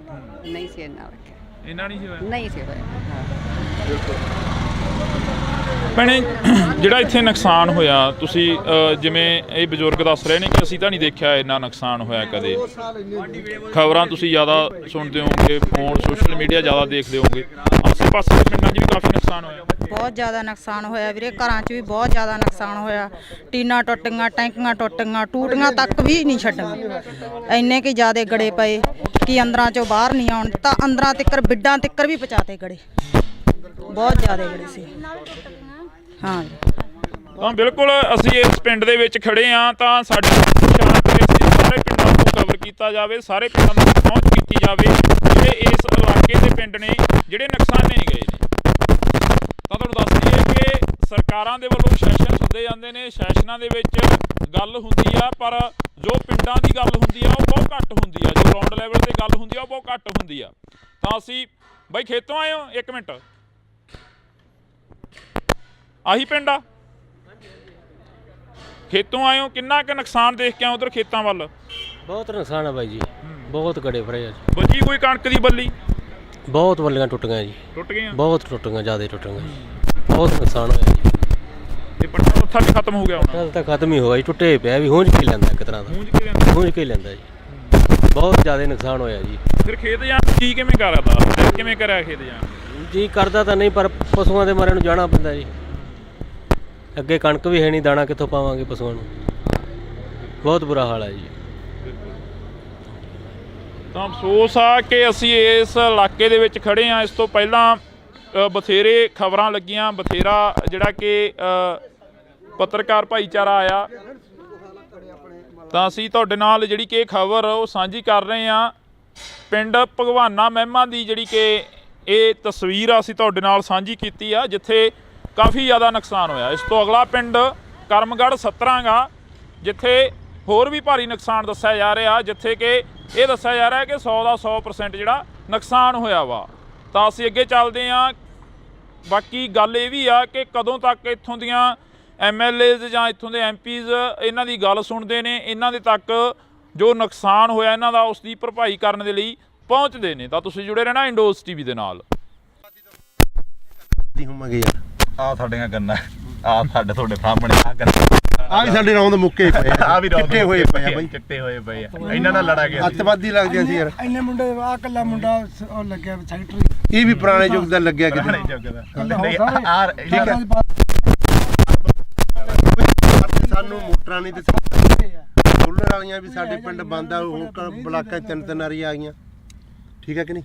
ਨਹੀਂ ਸੀ ਇੰਨਾ ਵੇਖਿਆ, ਇੰਨਾ ਨਹੀਂ ਸੀ ਹੋਇਆ? ਨਹੀਂ ਸੀ ਹੋਇਆ। ਭੈਣੇ ਜਿਹੜਾ ਇੱਥੇ ਨੁਕਸਾਨ ਹੋਇਆ, ਤੁਸੀਂ ਜਿਵੇਂ ਇਹ ਬਜ਼ੁਰਗ ਦੱਸ ਰਹੇ ਨੇ ਕਿ ਅਸੀਂ ਤਾਂ ਨਹੀਂ ਦੇਖਿਆ ਇੰਨਾ ਨੁਕਸਾਨ ਹੋਇਆ ਕਦੇ। ਖਬਰਾਂ ਤੁਸੀਂ ਜ਼ਿਆਦਾ ਸੁਣਦੇ ਹੋਵੋਗੇ, ਫੋਨ ਸੋਸ਼ਲ ਮੀਡੀਆ ਜ਼ਿਆਦਾ ਦੇਖਦੇ ਹੋਵੋਗੇ, ਆਸੇ ਪਾਸੇ ਦੇ ਪਿੰਡਾਂ 'ਚ ਵੀ ਕਾਫੀ ਨੁਕਸਾਨ ਹੋਇਆ? ਬਹੁਤ ਜ਼ਿਆਦਾ ਨੁਕਸਾਨ ਹੋਇਆ ਵੀਰੇ, ਘਰਾਂ 'ਚ ਵੀ ਬਹੁਤ ਜ਼ਿਆਦਾ ਨੁਕਸਾਨ ਹੋਇਆ। ਟੀਨਾਂ ਟੁੱਟ ਗਈਆਂ, ਟੈਂਕੀਆਂ ਟੁੱਟ ਗਈਆਂ, ਟੂਟੀਆਂ ਤੱਕ ਵੀ ਨਹੀਂ ਛੱਡੀਆਂ। ਇੰਨੇ ਕਿ ਜ਼ਿਆਦਾ ਗੜੇ ਪਏ ਕਿ ਅੰਦਰਾਂ 'ਚੋਂ ਬਾਹਰ ਨਹੀਂ ਆਉਣ ਦਿੱਤਾ। ਅੰਦਰਾਂ ਤੱਕ, ਬਿੱਡਾਂ ਤੱਕ ਵੀ ਪਹੁੰਚਾਤੇ ਗੜੇ, ਬਹੁਤ ਜ਼ਿਆਦਾ ਗੜੇ ਸੀ। ਹਾਂ ਤਾਂ ਬਿਲਕੁਲ ਅਸੀਂ ਇਸ ਪਿੰਡ ਦੇ ਵਿੱਚ ਖੜੇ ਹਾਂ, ਤਾਂ ਸਾਡੀ ਸਾਰੇ ਪਿੰਡਾਂ ਨੂੰ ਕਵਰ ਕੀਤਾ ਜਾਵੇ, ਸਾਰੇ ਪਿੰਡਾਂ ਨੂੰ ਪਹੁੰਚ ਕੀਤੀ ਜਾਵੇ ਜਿਹੜੇ ਇਸ ਇਲਾਕੇ ਦੇ ਪਿੰਡ ਨੇ ਜਿਹੜੇ ਨੁਕਸਾਨੇ ਗਏ ਨੇ। ਤਾਂ ਤੁਹਾਨੂੰ ਦੱਸ ਦਈਏ ਕਿ ਸਰਕਾਰਾਂ ਦੇ ਵੱਲੋਂ ਸੈਸ਼ਨ ਸੱਦੇ ਜਾਂਦੇ ਨੇ, ਸੈਸ਼ਨਾਂ ਦੇ ਵਿੱਚ ਗੱਲ ਹੁੰਦੀ ਆ, ਪਰ ਜੋ ਪਿੰਡਾਂ ਦੀ ਗੱਲ ਹੁੰਦੀ ਆ ਉਹ ਬਹੁਤ ਘੱਟ ਹੁੰਦੀ ਆ, ਜੋ ਗਰਾਊਂਡ ਲੈਵਲ ਤੇ ਗੱਲ ਹੁੰਦੀ ਆ ਉਹ ਬਹੁਤ ਘੱਟ ਹੁੰਦੀ ਆ। ਤਾਂ ਅਸੀਂ ਬਾਈ ਖੇਤੋਂ ਆਏ ਹੋ? 1 ਮਿੰਟ, ਆਹੀ ਪਿੰਡ ਆ? ਖੇਤੋਂ ਆਏ ਹੋ, ਕਿੰਨਾ ਕੁ ਨੁਕਸਾਨ ਦੇਖ ਕੇ ਆਏ ਉਧਰ ਖੇਤਾਂ ਵੱਲ? ਬਹੁਤ ਨੁਕਸਾਨ ਆ ਬਾਈ ਜੀ, ਬਹੁਤ ਗੜੇ ਫੜੇ ਆ ਜੀ। ਬਚੀ ਕੋਈ ਕਣਕ ਦੀ ਬੱਲੀ? ਬਹੁਤ ਬੱਲੀਆਂ ਟੁੱਟ ਗਈਆਂ ਜੀ, ਟੁੱਟ ਗਈਆਂ? ਬਹੁਤ ਟੁੱਟ ਗਈਆਂ, ਜ਼ਿਆਦਾ ਟੁੱਟ ਗਈਆਂ, ਬਹੁਤ ਨੁਕਸਾਨ ਹੋਇਆ ਜੀ। ਇਹ ਪੱਟਾ ਪੱਥਾ ਵੀ ਖਤਮ ਹੋ ਗਿਆ ਹੁਣ? ਕੱਲ ਤਾਂ ਖਤਮ ਹੀ ਹੋ ਗਿਆ ਜੀ, ਟੁੱਟੇ ਪਿਆ ਵੀ ਹੂੰਝ ਕੇ ਲੈਂਦਾ ਇੱਕ ਤਰ੍ਹਾਂ ਦਾ, ਹੂੰਝ ਕੇ ਲੈਂਦਾ ਜੀ। ਬਹੁਤ ਜ਼ਿਆਦਾ ਨੁਕਸਾਨ ਹੋਇਆ ਜੀ। ਫਿਰ ਖੇਤ ਜਾਣ ਕੀ ਕਿਵੇਂ ਕਰਦਾ, ਕਿਵੇਂ ਕਰਿਆ ਖੇਤ ਜਾਣ? ਜੀ ਕਰਦਾ ਤਾਂ ਨਹੀਂ, ਪਰ ਪਸ਼ੂਆਂ ਦੇ ਮਾਰੇ ਨੂੰ ਜਾਣਾ ਪੈਂਦਾ ਜੀ। ਅੱਗੇ ਕਣਕ ਵੀ ਹੈ ਨਹੀਂ, ਦਾਣਾ ਕਿੱਥੋਂ ਪਾਵਾਂਗੇ ਪਸ਼ੂਆਂ ਨੂੰ, ਬਹੁਤ ਬੁਰਾ ਹਾਲ ਹੈ ਜੀ। ਤਾਂ ਅਫਸੋਸ ਆ ਕਿ ਅਸੀਂ ਇਸ ਇਲਾਕੇ ਦੇ ਵਿੱਚ ਖੜੇ ਹਾਂ। ਇਸ ਤੋਂ ਪਹਿਲਾਂ ਬਥੇਰੇ ਖਬਰਾਂ ਲੱਗੀਆਂ, ਬਥੇਰਾ ਜਿਹੜਾ ਕਿ ਪੱਤਰਕਾਰ ਭਾਈਚਾਰਾ ਆਇਆ, ਤਾਂ ਅਸੀਂ ਤੁਹਾਡੇ ਨਾਲ ਜਿਹੜੀ ਕਿ ਖਬਰ ਉਹ ਸਾਂਝੀ ਕਰ ਰਹੇ ਹਾਂ। ਪਿੰਡ ਭਗਵਾਨਾ ਮਹਿਮਾ ਦੀ ਜਿਹੜੀ ਕਿ ਇਹ ਤਸਵੀਰ ਅਸੀਂ ਤੁਹਾਡੇ ਨਾਲ ਸਾਂਝੀ ਕੀਤੀ ਆ, ਜਿੱਥੇ ਕਾਫੀ ਜ਼ਿਆਦਾ ਨੁਕਸਾਨ ਹੋਇਆ। ਇਸ ਤੋਂ ਅਗਲਾ ਪਿੰਡ ਕਰਮਗੜ੍ਹ 17 ਗਾ, ਜਿੱਥੇ ਹੋਰ ਵੀ ਭਾਰੀ ਨੁਕਸਾਨ ਦੱਸਿਆ ਜਾ ਰਿਹਾ, ਜਿੱਥੇ ਕਿ ਇਹ ਦੱਸਿਆ ਜਾ ਰਿਹਾ ਕਿ 100 ਦਾ 100% ਜਿਹੜਾ ਨੁਕਸਾਨ ਹੋਇਆ ਵਾ। ਤਾਂ ਅਸੀਂ ਅੱਗੇ ਚੱਲਦੇ ਹਾਂ। ਬਾਕੀ ਗੱਲ ਇਹ ਵੀ ਆ ਕਿ ਕਦੋਂ ਤੱਕ ਇੱਥੋਂ ਦੀਆਂ MLAs ਜਾਂ ਇੱਥੋਂ ਦੇ MPs ਇਹਨਾਂ ਦੀ ਗੱਲ ਸੁਣਦੇ ਨੇ, ਇਹਨਾਂ ਦੇ ਤੱਕ ਜੋ ਨੁਕਸਾਨ ਹੋਇਆ ਇਹਨਾਂ ਦਾ ਉਸ ਦੀ ਭਰਪਾਈ ਕਰਨ ਦੇ ਲਈ ਪਹੁੰਚਦੇ ਨੇ। ਤਾਂ ਤੁਸੀਂ ਜੁੜੇ ਰਹਿਣਾ ਇੰਡੋਜ਼ TV ਦੇ ਨਾਲ। ਆ ਸਾਡੀਆਂ ਗੰਨਾ, ਆ ਸਾਡੇ ਤੁਹਾਡੇ ਸਾਹਮਣੇ ਆ ਗੰਨਾ, ਆ ਵੀ ਸਾਡੇ ਰੌਂਦ ਮੁੱਕੇ ਪਏ ਆ ਵੀ ਚਿੱਟੇ ਹੋਏ ਪਏ ਆ ਬਾਈ, ਚਿੱਟੇ ਹੋਏ ਪਏ ਆ। ਇਹਨਾਂ ਨਾਲ ਲੜਾ ਗਿਆ ਅੱਤਵਾਦੀ ਲੱਗਦੇ ਸੀ ਯਾਰ। ਇੰਨੇ ਮੁੰਡੇ ਆ ਕੱਲਾ ਮੁੰਡਾ ਉਹ ਲੱਗਿਆ ਸੈਕਟਰੀ, ਇਹ ਵੀ ਪੁਰਾਣੇ ਯੁੱਗ ਦਾ ਲੱਗਿਆ ਕਿਤੇ। ਸਾਨੂੰ ਮੋਟਰਾਂ ਨਹੀਂ ਦਿੱਤੀ, ਸੋਲਰ ਵਾਲੀਆਂ ਵੀ ਸਾਡੇ ਪਿੰਡ ਬੰਦ ਆ, ਉਹ ਬਲਾਕਾਂ 'ਚ 3 ਵਾਰੀ ਆ ਗਈਆਂ, ਠੀਕ ਹੈ ਕਿ ਨਹੀਂ।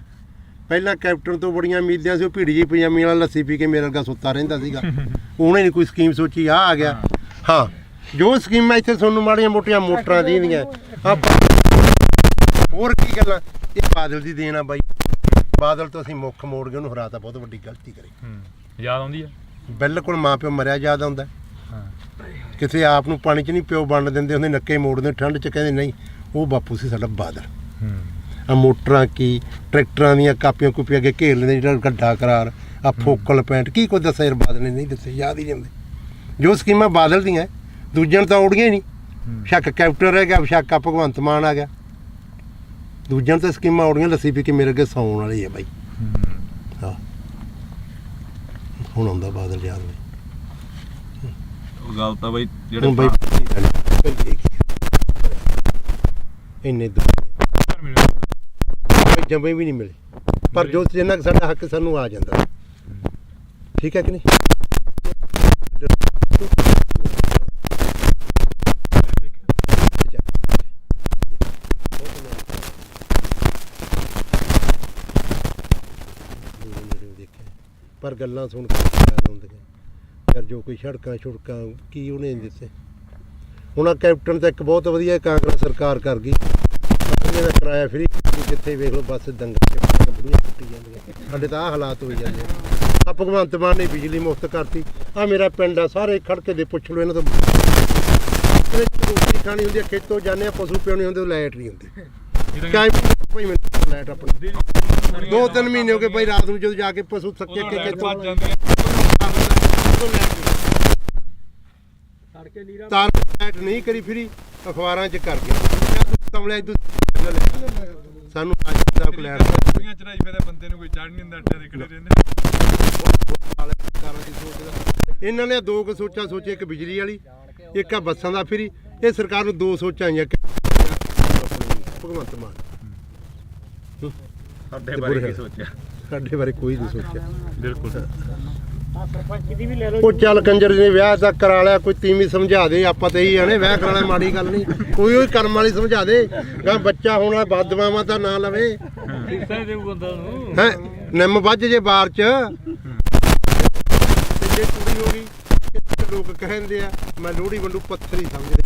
ਪਹਿਲਾਂ ਕੈਪਟਨ ਤੋਂ ਬੜੀਆਂ ਉਮੀਦਾਂ ਸੀ, ਉਹ ਭੀੜੀ ਜੀ ਪਜਾਮੀ ਵਾਲਾ ਲੱਸੀ ਪੀ ਕੇ ਮੇਰੇ ਵਰਗਾ ਸੁੱਤਾ ਰਹਿੰਦਾ ਸੀਗਾ, ਉਹਨੇ ਨਹੀਂ ਕੋਈ ਸਕੀਮ ਸੋਚੀ, ਆ ਗਿਆ। ਹਾਂ, ਜੋ ਸਕੀਮਾਂ ਇੱਥੇ ਤੁਹਾਨੂੰ ਮਾੜੀਆਂ ਮੋਟੀਆਂ ਮੋਟਰਾਂ ਦੀਆਂ ਹੋਰ ਕੀ ਗੱਲਾਂ, ਇਹ ਬਾਦਲ ਦੀ ਦੇਣ ਆ ਬਾਈ। ਬਾਦਲ ਤੋਂ ਅਸੀਂ ਮੁੱਖ ਮੋੜ ਕੇ ਉਹਨੂੰ ਹਰਾਤਾ, ਬਹੁਤ ਵੱਡੀ ਗਲਤੀ ਕਰੀ। ਯਾਦ ਆਉਂਦੀ ਆ? ਬਿਲਕੁਲ ਮਾਂ ਪਿਓ ਮਰਿਆ ਯਾਦ ਆਉਂਦਾ। ਕਿਸੇ ਆਪ ਨੂੰ ਪਾਣੀ 'ਚ ਨਹੀਂ ਪਿਓ ਵੰਡ ਦਿੰਦੇ ਹੁੰਦੇ, ਨੱਕੇ ਮੋੜਦੇ ਠੰਡ 'ਚ, ਕਹਿੰਦੇ ਨਹੀਂ, ਉਹ ਬਾਪੂ ਸੀ ਸਾਡਾ ਬਾਦਲ। ਆ ਮੋਟਰਾਂ ਕੀ ਟਰੈਕਟਰਾਂ ਦੀਆਂ ਕਾਪੀਆਂ ਕੁਪੀਆਂ ਅੱਗੇ ਘੇਰ ਲੈਂਦੇ, ਜਿਹੜਾ ਗੱਡਾ ਕਰਾਰ, ਆ ਫੋਕਲ ਪੈਂਟ, ਕੀ ਕੁਝ ਦੱਸਿਆ ਯਾਰ ਬਾਦਲ ਨੇ ਨਹੀਂ ਦੱਸੇ, ਯਾਦ ਹੀ ਨਹੀਂ ਆਉਂਦੇ। ਜੋ ਸਕੀਮਾਂ ਬਾਦਲ ਦੀਆਂ ਦੂਜਿਆਂ ਨੂੰ ਤਾਂ ਔੜੀਆਂ ਹੀ ਨਹੀਂ। ਸ਼ੱਕ ਕੈਪਟਨ ਰਹਿ ਗਿਆ, ਸ਼ੱਕ ਆ ਭਗਵੰਤ ਮਾਨ ਆ ਗਿਆ, ਦੂਜਿਆਂ ਨੂੰ ਤਾਂ ਸਕੀਮਾਂ ਔੜੀਆਂ, ਲੱਸੀ ਪੀ ਕੇ ਮੇਰੇ ਅੱਗੇ ਸੌਣ ਵਾਲੀ ਹੈ ਬਾਈ। ਹਾਂ, ਹੁਣ ਆਉਂਦਾ ਬਾਦਲ ਯਾਦ ਬਾਈ। ਉਹ ਗੱਲ ਤਾਂ ਬਾਈ ਜਿਹੜੇ ਬਾਈ ਇੰਨੇ ਜੰਮੇ ਵੀ ਨਹੀਂ ਮਿਲੇ, ਪਰ ਜੋ ਜਿੰਨਾ ਕੁ ਸਾਡਾ ਹੱਕ ਸਾਨੂੰ ਆ ਜਾਂਦਾ, ਠੀਕ ਹੈ ਕਿ ਨਹੀਂ। ਪਰ ਗੱਲਾਂ ਸੁਣ ਕੇ ਯਾਦ ਆਉਂਦੀਆਂ ਯਾਰ, ਜੋ ਕੋਈ ਸੜਕਾਂ ਛੁੜਕਾਂ ਕੀ ਉਹਨੇ ਦਿੱਤੇ। ਹੁਣ ਆ ਕੈਪਟਨ ਤਾਂ ਇੱਕ ਬਹੁਤ ਵਧੀਆ ਕਾਂਗਰਸ ਸਰਕਾਰ ਕਰ ਗਈ, ਉਹਨੇ ਦਾ ਕਿਰਾਇਆ ਫਰੀ, ਜਿੱਥੇ ਵੇਖ ਲਓ ਬੱਸ ਦੰਗਲ ਬੁੜੀਆਂ ਟੁੱਟੀ ਜਾਂਦੀਆਂ। ਸਾਡੇ ਤਾਂ ਆਹ ਹਾਲਾਤ ਹੋਈ ਜਾਂਦੇ ਆ। ਭਗਵੰਤ ਮਾਨ ਨੇ ਬਿਜਲੀ ਮੁਫਤ ਕਰਤੀ। ਆ ਮੇਰਾ ਪਿੰਡ ਆ, ਸਾਰੇ ਖੜਕੇ ਦੇ ਪੁੱਛ ਲਓ ਇਹਨਾਂ ਤੋਂ। ਰੋਟੀ ਖਾਣੀ ਹੁੰਦੀ ਆ, ਖੇਤੋਂ ਜਾਂਦੇ ਆ, ਪਸ਼ੂ ਪਿਉਣੇ ਹੁੰਦੇ, ਲਾਈਟ ਨਹੀਂ ਹੁੰਦੀ। ਭਾਈ ਮੈਨੂੰ ਲਾਈਟ ਆਪਣੀ 2-3 ਮਹੀਨੇ ਹੋ ਗਏ ਭਾਈ, ਰਾਤ ਨੂੰ ਜਦੋਂ ਜਾ ਕੇ ਪਸ਼ੂ ਥੱਕੇ ਕੇ ਖੇਤੋਂ ਤਾਰ ਲਾਈਟ ਨਹੀਂ ਕਰੀ, ਫਿਰੀ ਅਖਬਾਰਾਂ 'ਚ ਕਰ ਗਿਆ ਕਮਲਿਆ। ਸਾਨੂੰ ਚੜਾਈ ਫਿਰ ਬੰਦੇ ਨੂੰ ਕੋਈ ਚੜ ਨਹੀਂ ਹੁੰਦਾ, ਅੱਡੇ ਦੇ ਖੜੇ ਰਹਿੰਦੇ। ਇਹਨਾਂ ਨੇ ਦੋ ਕੁ ਸੋਚਾਂ ਸੋਚੇ, ਇੱਕ ਬਿਜਲੀ ਵਾਲੀ, ਇੱਕ ਆ ਬੱਸਾਂ ਦਾ ਫਰੀ। ਇਹ ਸਰਕਾਰ ਨੂੰ ਦੋ ਸੋਚਾਂ ਆਈਆਂ, ਭਗਵੰਤ ਮਾਨ। ਸਾਡੇ ਬਾਰੇ ਕੀ ਸੋਚਿਆ? ਸਾਡੇ ਬਾਰੇ ਕੋਈ ਨਹੀਂ ਸੋਚਿਆ। ਬਿਲਕੁਲ। ਉਹ ਚੱਲ ਕੰਜਰ ਨੇ ਵਿਆਹ ਤਾਂ ਕਰਾ ਲਿਆ, ਕੋਈ ਤੀਵੀਂ ਸਮਝਾ ਦੇ, ਆਪਾਂ ਤਾਂ ਇਹੀ ਆਣੇ ਵਿਆਹ ਕਰਾ ਲਿਆ ਮਾੜੀ ਗੱਲ ਨਹੀਂ, ਕੋਈ ਉਹ ਕਰਮ ਵਾਲੀ ਸਮਝਾ ਦੇ। ਗਾ ਬੱਚਾ ਹੋਣਾ ਬਦਦੁਆਵਾਂ ਤਾਂ ਨਾ ਲਵੇ, ਹੈ ਨਿੰਮ ਵੱਜ ਜੇ ਬਾਰ 'ਚ, ਜੇ ਕੁੜੀ ਹੋ ਗਈ। ਲੋਕ ਕਹਿੰਦੇ ਆ ਮੈਂ ਲੋਹੜੀ ਵੰਡੂ, ਪੱਥਰ ਹੀ ਸਮਝਦੇ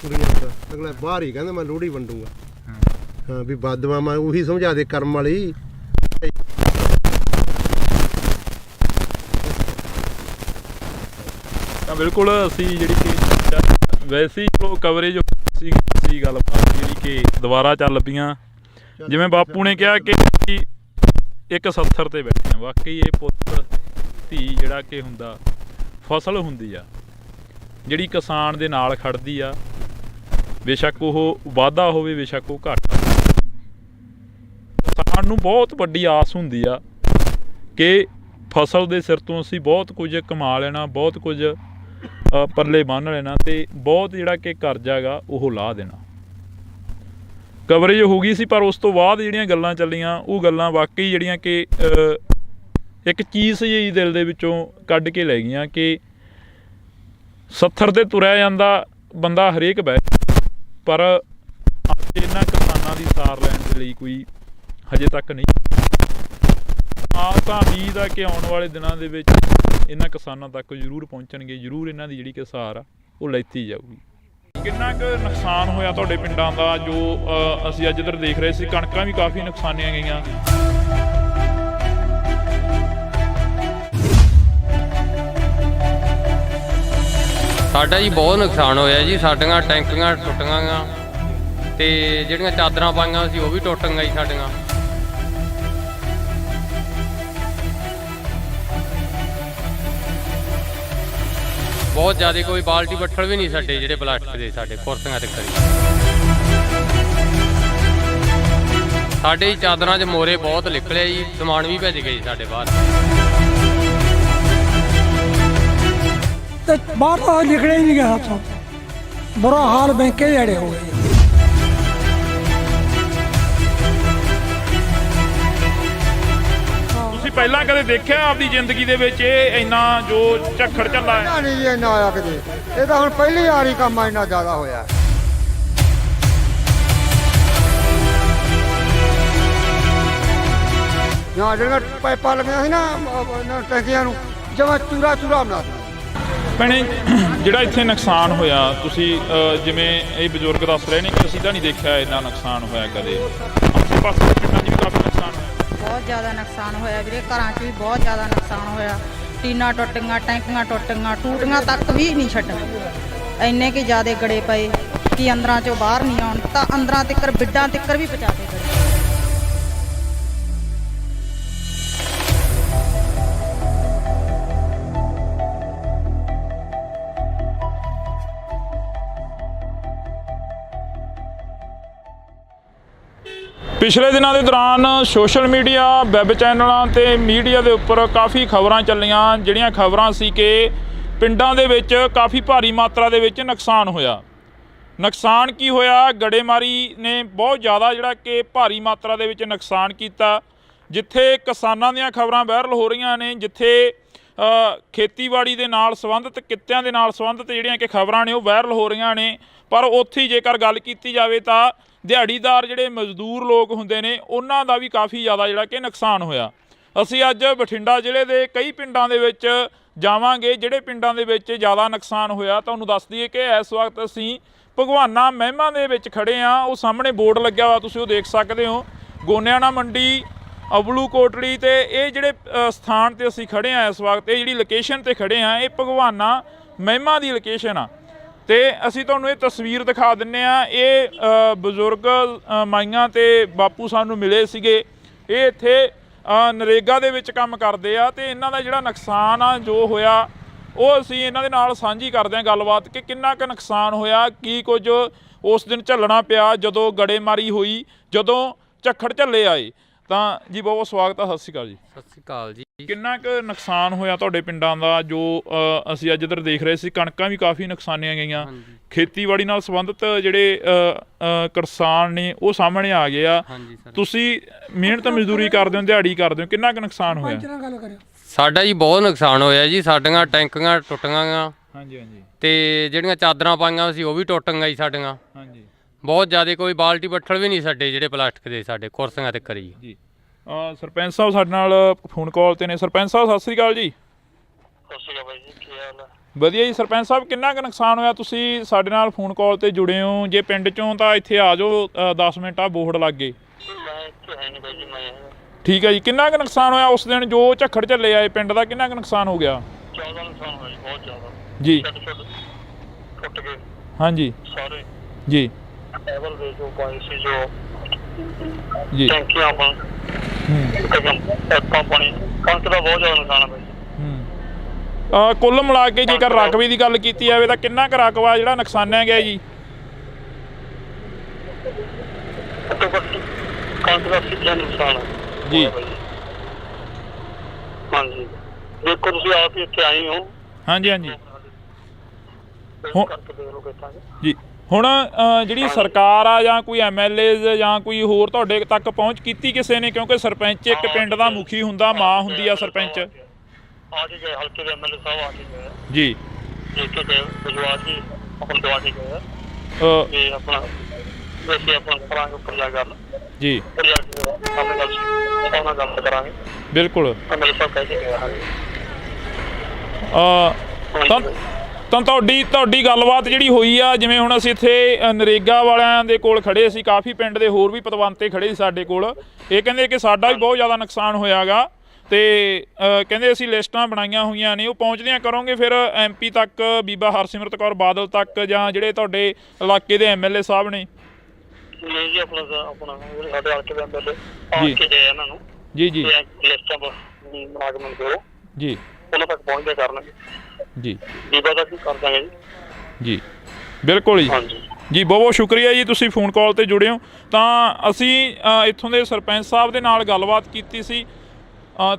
ਕੁੜੀਆਂ ਦਾ। ਅਗਲਾ ਬਾਹਰ ਹੀ ਕਹਿੰਦਾ ਮੈਂ ਲੋਹੜੀ ਵੰਡੂਗਾ। ਹਾਂ ਵੀ ਬਦਦੁਆਵਾਂ ਉਹੀ ਸਮਝਾ ਦੇ ਕਰਮ ਵਾਲੀ। ਤਾਂ ਬਿਲਕੁਲ ਅਸੀਂ ਜਿਹੜੀ ਕਿ ਵੈਸੇ ਹੀ ਚਲੋ ਕਵਰੇਜ ਸੀ ਗੱਲਬਾਤ ਜਿਹੜੀ ਕਿ ਦੁਬਾਰਾ ਚੱਲ ਪਈਆਂ। ਜਿਵੇਂ ਬਾਪੂ ਨੇ ਕਿਹਾ ਕਿ ਇੱਕ 70 ਤੇ ਬੈਠੇ ਆ, ਵਾਕਈ ਇਹ ਪੁੱਤ ਧੀ ਜਿਹੜਾ ਕਿ ਹੁੰਦਾ ਫਸਲ ਹੁੰਦੀ ਆ ਜਿਹੜੀ ਕਿਸਾਨ ਦੇ ਨਾਲ ਖੜਦੀ ਆ, ਬੇਸ਼ੱਕ ਉਹ ਵਾਧਾ ਹੋਵੇ ਬੇਸ਼ੱਕ ਉਹ ਘਾਟਾ। ਕਿਸਾਨ ਨੂੰ ਬਹੁਤ ਵੱਡੀ ਆਸ ਹੁੰਦੀ ਆ ਕਿ ਫਸਲ ਦੇ ਸਿਰ ਤੋਂ ਅਸੀਂ ਬਹੁਤ ਕੁਝ ਕਮਾ ਲੈਣਾ, ਬਹੁਤ ਕੁਝ ਪੱਲੇ ਬੰਨ੍ਹ ਲੈਣਾ ਅਤੇ ਬਹੁਤ ਜਿਹੜਾ ਕਿ ਕਰਜ਼ਾ ਗਾ ਉਹ ਲਾਹ ਦੇਣਾ। ਕਵਰੇਜ ਹੋ ਗਈ ਸੀ, ਪਰ ਉਸ ਤੋਂ ਬਾਅਦ ਜਿਹੜੀਆਂ ਗੱਲਾਂ ਚੱਲੀਆਂ ਉਹ ਗੱਲਾਂ ਵਾਕਈ ਜਿਹੜੀਆਂ ਕਿ ਇੱਕ ਚੀਜ਼ ਜਿਹੀ ਦਿਲ ਦੇ ਵਿੱਚੋਂ ਕੱਢ ਕੇ ਲੈ ਗਈਆਂ ਕਿ 70 'ਤੇ ਤੁਰਿਆ ਜਾਂਦਾ ਬੰਦਾ ਹਰੇਕ ਬਹਿ, ਪਰ ਅੱਜ ਇਹਨਾਂ ਕਿਸਾਨਾਂ ਦੀ ਸਾਰ ਲੈਣ ਦੇ ਲਈ ਕੋਈ ਹਜੇ ਤੱਕ ਨਹੀਂ। ਆਸ ਤਾਂ ਉਮੀਦ ਆ ਕਿ ਆਉਣ ਵਾਲੇ ਦਿਨਾਂ ਦੇ ਵਿੱਚ ਇਹਨਾਂ ਕਿਸਾਨਾਂ ਤੱਕ ਜ਼ਰੂਰ ਪਹੁੰਚਣਗੇ, ਜ਼ਰੂਰ ਇਹਨਾਂ ਦੀ ਜਿਹੜੀ ਕਿ ਸਾਰ ਆ ਉਹ ਲੈਤੀ ਜਾਊਗੀ। ਕਿੰਨਾ ਕੁ ਨੁਕਸਾਨ ਹੋਇਆ ਤੁਹਾਡੇ ਪਿੰਡਾਂ ਦਾ ਜੋ ਅਸੀਂ ਅੱਜ ਇੱਧਰ ਦੇਖ ਰਹੇ ਸੀ? ਕਣਕਾਂ ਵੀ ਕਾਫੀ ਨੁਕਸਾਨੀਆਂ ਗਈਆਂ। ਸਾਡਾ ਜੀ ਬਹੁਤ ਨੁਕਸਾਨ ਹੋਇਆ ਜੀ। ਸਾਡੀਆਂ ਟੈਂਕੀਆਂ ਟੁੱਟੀਆਂ ਗਾ ਤੇ ਜਿਹੜੀਆਂ ਚਾਦਰਾਂ ਪਾਈਆਂ ਸੀ ਉਹ ਵੀ ਟੁੱਟ ਗਈਆਂ ਜੀ ਸਾਡੀਆਂ। ਬਹੁਤ ਜ਼ਿਆਦਾ ਕੋਈ ਬਾਲਟੀ ਬੱਠਲ ਵੀ ਨਹੀਂ ਸਾਡੇ ਜਿਹੜੇ ਪਲਾਸਟਿਕ ਦੇ ਸਾਡੇ ਕੁਰਸੀਆਂ ਤੇ ਕਰੀ। ਸਾਡੇ ਹੀ ਚਾਦਰਾਂ 'ਚ ਮੋਰੇ ਬਹੁਤ ਨਿਕਲੇ ਜੀ, ਸਮਾਨ ਵੀ ਭੱਜ ਗਏ ਜੀ ਸਾਡੇ ਬਾਹਰ। ਤੇ ਬਾਹਰ ਤਾਂ ਨਿਕਲਿਆ ਹੀ ਨਹੀਂ ਗਿਆ ਹੱਥੋਂ, ਬੁਰਾ ਹਾਲ ਬੈਂਕੇ ਜੜੇ ਹੋ ਗਏ। ਤੁਸੀਂ ਪਹਿਲਾਂ ਕਦੇ ਦੇਖਿਆ ਆਪਦੀ ਜ਼ਿੰਦਗੀ ਦੇ ਵਿੱਚ ਇਹ ਇੰਨਾ ਜੋ ਝੱਖੜ ਝੱਲਾ ਹੈ? ਨਹੀਂ ਜੀ ਇੰਨਾ ਆਇਆ ਕਿਤੇ, ਇਹ ਤਾਂ ਹੁਣ ਪਹਿਲੀ ਵਾਰੀ ਕੰਮ ਆ ਇੰਨਾ ਜ਼ਿਆਦਾ ਹੋਇਆ। ਜਾਂ ਜਿਹੜੀਆਂ ਪਾਈਪਾਂ ਲੱਗੀਆਂ ਸੀ ਨਾ ਟੈਂਕੀਆਂ ਨੂੰ, ਜਮਾਂ ਚੂਰਾ ਚੂਰਾ ਬਣਾ ਦਿੱਤਾ। ਭੈਣੇ, ਜਿਹੜਾ ਇੱਥੇ ਨੁਕਸਾਨ ਹੋਇਆ, ਤੁਸੀਂ ਜਿਵੇਂ ਇਹ ਬਜ਼ੁਰਗ ਦੱਸ ਰਹੇ ਨੇ ਕਿ ਅਸੀਂ ਤਾਂ ਨਹੀਂ ਦੇਖਿਆ ਇੰਨਾ ਨੁਕਸਾਨ ਹੋਇਆ ਕਦੇ, ਆਸੇ ਪਾਸੇ ਦੇ ਪਿੰਡਾਂ 'ਚ ਵੀ ਕਾਫੀ ਨੁਕਸਾਨ ਹੋਇਆ। ਬਹੁਤ ਜ਼ਿਆਦਾ ਨੁਕਸਾਨ ਹੋਇਆ ਵੀਰੇ, ਘਰਾਂ 'ਚ ਵੀ ਬਹੁਤ ਜ਼ਿਆਦਾ ਨੁਕਸਾਨ ਹੋਇਆ। ਟੀਨਾਂ ਟੁੱਟ ਗਈਆਂ, ਟੈਂਕੀਆਂ ਟੁੱਟ ਗਈਆਂ, ਟੂਟੀਆਂ ਤੱਕ ਵੀ ਨਹੀਂ ਛੱਡੀਆਂ। ਇੰਨੇ ਕਿ ਜ਼ਿਆਦਾ ਗੜੇ ਪਏ ਕਿ ਅੰਦਰਾਂ 'ਚੋਂ ਬਾਹਰ ਨਹੀਂ ਆਉਣ, ਤਾਂ ਅੰਦਰਾਂ ਤੱਕ ਬਿੱਡਾਂ ਤੱਕ ਵੀ ਪਹੁੰਚਾ ਕੇ ਗਏ। ਪਿਛਲੇ ਦਿਨਾਂ ਦੇ ਦੌਰਾਨ ਸੋਸ਼ਲ ਮੀਡੀਆ, ਵੈਬ ਚੈਨਲਾਂ ਤੇ ਮੀਡੀਆ ਦੇ ਉੱਪਰ ਕਾਫੀ ਖਬਰਾਂ ਚੱਲੀਆਂ, ਜਿਹੜੀਆਂ ਖਬਰਾਂ ਸੀ ਕਿ ਪਿੰਡਾਂ ਦੇ ਵਿੱਚ ਕਾਫੀ ਭਾਰੀ ਮਾਤਰਾ ਦੇ ਵਿੱਚ ਨੁਕਸਾਨ ਹੋਇਆ। ਨੁਕਸਾਨ ਕੀ ਹੋਇਆ? ਗੜੇਮਾਰੀ ਨੇ ਬਹੁਤ ਜ਼ਿਆਦਾ ਜਿਹੜਾ ਕਿ ਭਾਰੀ ਮਾਤਰਾ ਦੇ ਵਿੱਚ ਨੁਕਸਾਨ ਕੀਤਾ। ਜਿੱਥੇ ਕਿਸਾਨਾਂ ਦੀਆਂ ਖਬਰਾਂ ਵਾਇਰਲ ਹੋ ਰਹੀਆਂ ਨੇ, ਜਿੱਥੇ ਖੇਤੀਬਾੜੀ ਦੇ ਨਾਲ ਸੰਬੰਧਿਤ, ਕਿੱਤਿਆਂ ਦੇ ਨਾਲ ਸੰਬੰਧਿਤ ਜਿਹੜੀਆਂ ਕਿ ਖਬਰਾਂ ਨੇ ਉਹ ਵਾਇਰਲ ਹੋ ਰਹੀਆਂ ਨੇ, ਪਰ ਉੱਥੇ ਜੇਕਰ ਗੱਲ ਕੀਤੀ ਜਾਵੇ ਤਾਂ ਦਿਹਾੜੀਦਾਰ ਜਿਹੜੇ ਮਜ਼ਦੂਰ ਲੋਕ ਹੁੰਦੇ ਨੇ ਉਹਨਾਂ ਦਾ ਵੀ ਕਾਫੀ ਜ਼ਿਆਦਾ ਜਿਹੜਾ ਕਿ ਨੁਕਸਾਨ ਹੋਇਆ। ਅਸੀਂ ਅੱਜ ਬਠਿੰਡਾ ਜ਼ਿਲ੍ਹੇ ਦੇ ਕਈ ਪਿੰਡਾਂ ਦੇ ਵਿੱਚ ਜਾਵਾਂਗੇ, ਜਿਹੜੇ ਪਿੰਡਾਂ ਦੇ ਵਿੱਚ ਜ਼ਿਆਦਾ ਨੁਕਸਾਨ ਹੋਇਆ। ਤੁਹਾਨੂੰ ਦੱਸ ਦਈਏ ਕਿ ਇਸ ਵਕਤ ਅਸੀਂ ਭਗਵਾਨਾ ਮਹਿਮਾ ਦੇ ਵਿੱਚ ਖੜ੍ਹੇ ਹਾਂ। ਉਹ ਸਾਹਮਣੇ ਬੋਰਡ ਲੱਗਿਆ ਹੋਇਆ, ਤੁਸੀਂ ਉਹ ਦੇਖ ਸਕਦੇ ਹੋ, ਗੋਨਿਆਣਾ ਮੰਡੀ, ਅਬਲੂ ਕੋਟੜੀ, ਤੇ ਇਹ ਜਿਹੜੇ ਸਥਾਨ 'ਤੇ ਅਸੀਂ ਖੜ੍ਹੇ ਹਾਂ ਇਸ ਵਕਤ, ਇਹ ਜਿਹੜੀ ਲੋਕੇਸ਼ਨ 'ਤੇ ਖੜ੍ਹੇ ਹਾਂ, ਇਹ ਭਗਵਾਨਾ ਮਹਿਮਾ ਦੀ ਲੋਕੇਸ਼ਨ ਆ। ਤੇ ਅਸੀਂ ਤੁਹਾਨੂੰ ਇਹ ਤਸਵੀਰ ਦਿਖਾ ਦਿੰਨੇ ਆ। ਇਹ ਬਜ਼ੁਰਗ ਮਾਈਆਂ ਤੇ ਬਾਪੂ ਸਾਨੂੰ ਮਿਲੇ ਸੀਗੇ। ਇਹ ਇੱਥੇ ਨਰੇਗਾ ਦੇ ਵਿੱਚ ਕੰਮ ਕਰਦੇ ਆ, ਤੇ ਇਹਨਾਂ ਦਾ ਜਿਹੜਾ ਨੁਕਸਾਨ ਆ ਜੋ ਹੋਇਆ ਉਹ ਅਸੀਂ ਇਹਨਾਂ ਦੇ ਨਾਲ ਸਾਂਝੀ ਕਰਦੇ ਹਾਂ ਗੱਲਬਾਤ ਕਿ ਕਿੰਨਾ ਕੁ ਨੁਕਸਾਨ ਹੋਇਆ, ਕੀ ਕੁਝ ਉਸ ਦਿਨ ਝੱਲਣਾ ਪਿਆ ਜਦੋਂ ਗੜੇਮਾਰੀ ਹੋਈ, ਜਦੋਂ ਝੱਖੜ ਝੱਲੇ ਆਏ। ਤਾਂ ਜੀ ਬਹੁਤ ਬਹੁਤ ਸਵਾਗਤ ਆ, ਸਤਿ ਸ਼੍ਰੀ ਅਕਾਲ ਜੀ। ਸਤਿ ਸ਼੍ਰੀ ਅਕਾਲ ਜੀ। ਕਿੰਨਾ ਕੁ ਨੁਕਸਾਨ ਹੋਇਆ ਤੁਹਾਡੇ ਪਿੰਡਾਂ ਦਾ ਜੋ ਅਸੀਂ ਅੱਜ ਇੱਧਰ ਦੇਖ ਰਹੇ ਸੀ? ਕਣਕਾਂ ਵੀ ਕਾਫੀ ਨੁਕਸਾਨੀਆਂ ਗਈਆਂ। ਖੇਤੀਬਾੜੀ ਨਾਲ ਸੰਬੰਧਿਤ ਜਿਹੜੇ ਕਿਸਾਨ ਨੇ ਉਹ ਸਾਹਮਣੇ ਆ ਗਏ ਆ। ਤੁਸੀਂ ਮਿਹਨਤ ਮਜ਼ਦੂਰੀ ਕਰਦੇ ਹੋ, ਦਿਹਾੜੀ ਕਰਦੇ ਹੋ, ਕਿੰਨਾ ਕੁ ਨੁਕਸਾਨ ਹੋਇਆ? ਸਾਡਾ ਜੀ ਬਹੁਤ ਨੁਕਸਾਨ ਹੋਇਆ ਜੀ। ਸਾਡੀਆਂ ਟੈਂਕੀਆਂ ਟੁੱਟੀਆਂ ਗਾ ਤੇ ਜਿਹੜੀਆਂ ਚਾਦਰਾਂ ਪਾਈਆਂ ਸੀ ਉਹ ਵੀ ਟੁੱਟ ਗਈਆਂ ਜੀ ਸਾਡੀਆਂ। ਬਹੁਤ ਜ਼ਿਆਦਾ ਕੋਈ ਬਾਲਟੀ ਬੱਠਲ ਵੀ ਨਹੀਂ ਸਾਡੇ ਜਿਹੜੇ ਪਲਾਸਟਿਕ ਦੇ ਸਾਡੇ ਕੁਰਸੀਆਂ ਤੇ ਕਰੀ ਜੀ। ਸਰਪੰਚ ਸਾਹਿਬ ਸਾਡੇ ਨਾਲ ਫੋਨ ਕਾਲ ਤੇ ਨੇ। ਸਰਪੰਚ ਸਾਹਿਬ ਸਤਿ ਸ਼੍ਰੀ ਅਕਾਲ ਜੀ। ਸਤਿ ਸ਼੍ਰੀ ਅਕਾਲ ਬਾਈ ਜੀ, ਕੀ ਹਾਲ ਹੈ? ਵਧੀਆ ਜੀ। ਸਰਪੰਚ ਸਾਹਿਬ ਕਿੰਨਾ ਕੁ ਨੁਕਸਾਨ ਹੋਇਆ? ਤੁਸੀਂ ਸਾਡੇ ਨਾਲ ਫੋਨ ਕਾਲ ਤੇ ਜੁੜੇ ਹੋ, ਜੇ ਪਿੰਡ ਚੋਂ ਤਾਂ ਇੱਥੇ ਆ ਜਾਓ, 10 ਮਿੰਟ ਆ ਬੋਰਡ ਲੱਗ ਗਏ। ਮੈਂ ਇੱਥੇ ਹੈ ਨਹੀਂ ਬਾਈ ਜੀ, ਮੈਂ ਠੀਕ ਹੈ ਜੀ। ਕਿੰਨਾ ਕੁ ਨੁਕਸਾਨ ਹੋਇਆ ਉਸ ਦਿਨ ਜੋ ਝੱਖੜ ਝੱਲੇ ਆਏ ਪਿੰਡ ਦਾ? ਕਿੰਨਾ ਕੁ ਨੁਕਸਾਨ ਹੋ ਗਿਆ? ਜ਼ਿਆਦਾ ਨੁਕਸਾਨ ਹੋਇਆ ਜੀ, ਬਹੁਤ ਜ਼ਿਆਦਾ ਜੀ। ਟੁੱਟ ਗਏ ਹਾਂਜੀ ਸਾਰੇ ਜੀ। ਟੇਬਲ ਦੇ ਜੋ ਪਾਣੀ ਸੀ, ਜੋ ਜੀ ਟੈਂਕੀਆਂ ਪਾਣੀ, ਪਾਣੀ, ਕਣਕ ਦਾ ਬਹੁਤ ਜ਼ਿਆਦਾ ਨੁਕਸਾਨ ਹੈ ਬਾਈ ਜੀ। ਕੁੱਲ ਮਿਲਾ ਕੇ ਜੇਕਰ ਰਕਬੇ ਦੀ ਗੱਲ ਕੀਤੀ ਜਾਵੇ ਤਾਂ ਕਿੰਨਾ ਕੁ ਰਕਬਾ ਜਿਹੜਾ ਨੁਕਸਾਨਿਆ ਗਿਆ ਜੀ? ਜੀ ਹਾਂਜੀ, ਦੇਖੋ ਤੁਸੀਂ ਆਪ ਹੀ ਇੱਥੇ ਆਏ ਹੋ। ਹਾਂਜੀ ਹਾਂਜੀ ਜੀ। ਹੁਣ ਜਿਹੜੀ ਸਰਕਾਰ ਆ ਜਾਂ ਕੋਈ MLA ਜਾਂ ਕੋਈ ਹੋਰ ਤੁਹਾਡੇ ਤੱਕ ਪਹੁੰਚ ਕੀਤੀ ਕਿਸੇ ਨੇ? ਕਿਉਂਕਿ ਸਰਪੰਚ ਇੱਕ ਪਿੰਡ ਦਾ ਮੁਖੀ ਹੁੰਦਾ, ਮਾਂ ਹੁੰਦੀ ਆ ਸਰਪੰਚ। ਆ ਕੇ ਗਏ ਹਲਕੇ ਦੇ MLA ਸਾਹਿਬ, ਆ ਕੇ ਗਏ ਜੀ, ਦੇਖ ਕੇ ਗਏ, ਦਵਾ ਕੇ ਆਪਣਾ ਦਵਾ ਕੇ ਗਏ ਤੇ ਆਪਣਾ ਵੈਸੇ ਆਪਾਂ ਕਰਾਂਗੇ ਉੱਪਰ ਜਾ ਗੱਲ ਜੀ, ਉੱਪਰ ਜਾ ਕੇ ਆਪਣੇ ਗੱਲ ਕਰਾਂਗੇ। ਬਿਲਕੁਲ। MLA ਸਾਹਿਬ ਕਹਿ ਕੇ ਗਏ। ਤਾਂ ਤੁਹਾਡੀ ਗੱਲਬਾਤ ਜਿਹੜੀ ਹੋਈ ਆ, ਜਿਵੇਂ ਹੁਣ ਅਸੀਂ ਇੱਥੇ ਨਰੇਗਾ ਵਾਲਿਆਂ ਦੇ ਕੋਲ ਖੜੇ ਸੀ, ਕਾਫੀ ਪਿੰਡ ਦੇ ਹੋਰ ਵੀ ਪਤਵੰਤੇ ਖੜੇ ਸੀ ਸਾਡੇ ਕੋਲ, ਇਹ ਕਹਿੰਦੇ ਕਿ ਸਾਡਾ ਵੀ ਬਹੁਤ ਜ਼ਿਆਦਾ ਨੁਕਸਾਨ ਹੋਇਆਗਾ ਤੇ ਕਹਿੰਦੇ ਅਸੀਂ ਲਿਸਟਾਂ ਬਣਾਈਆਂ ਹੋਈਆਂ ਨੇ, ਉਹ ਪਹੁੰਚਦਿਆਂ ਕਰੋਗੇ ਫਿਰ MP ਤੱਕ, ਬੀਬਾ ਹਰਸਿਮਰਤ ਕੌਰ ਬਾਦਲ ਤੱਕ, ਜਾਂ ਜਿਹੜੇ ਤੁਹਾਡੇ ਇਲਾਕੇ ਦੇ MLA ਸਾਹਿਬ ਨੇ? ਨਹੀਂ ਜੀ, ਆਪਣਾ ਸਾਡੇ ਹਲਕੇ ਦੇ MLA ਆ ਕੇ ਗਏ ਇਹਨਾਂ ਨੂੰ ਜੀ ਜੀ ਲਿਸਟਾਂ ਬਣਾ ਕੇ ਮੈਨੂੰ ਦਿਓ ਜੀ, ਉਹਨਾਂ ਤੱਕ ਪਹੁੰਚਦੇ ਕਰਨਗੇ ਜੀ। ਬੀਬਾ ਦਾ ਕੀ ਕਰ ਦਾਂਗੇ ਜੀ। ਜੀ ਬਿਲਕੁਲ ਜੀ। ਜੀ ਬਹੁਤ ਬਹੁਤ ਸ਼ੁਕਰੀਆ ਜੀ, ਤੁਸੀਂ ਫੋਨ ਕਾਲ ਤੇ ਜੁੜੇ ਹੋ। ਤਾਂ ਅਸੀਂ ਇੱਥੋਂ ਦੇ ਸਰਪੰਚ ਸਾਹਿਬ ਦੇ ਨਾਲ ਗੱਲਬਾਤ ਕੀਤੀ ਸੀ।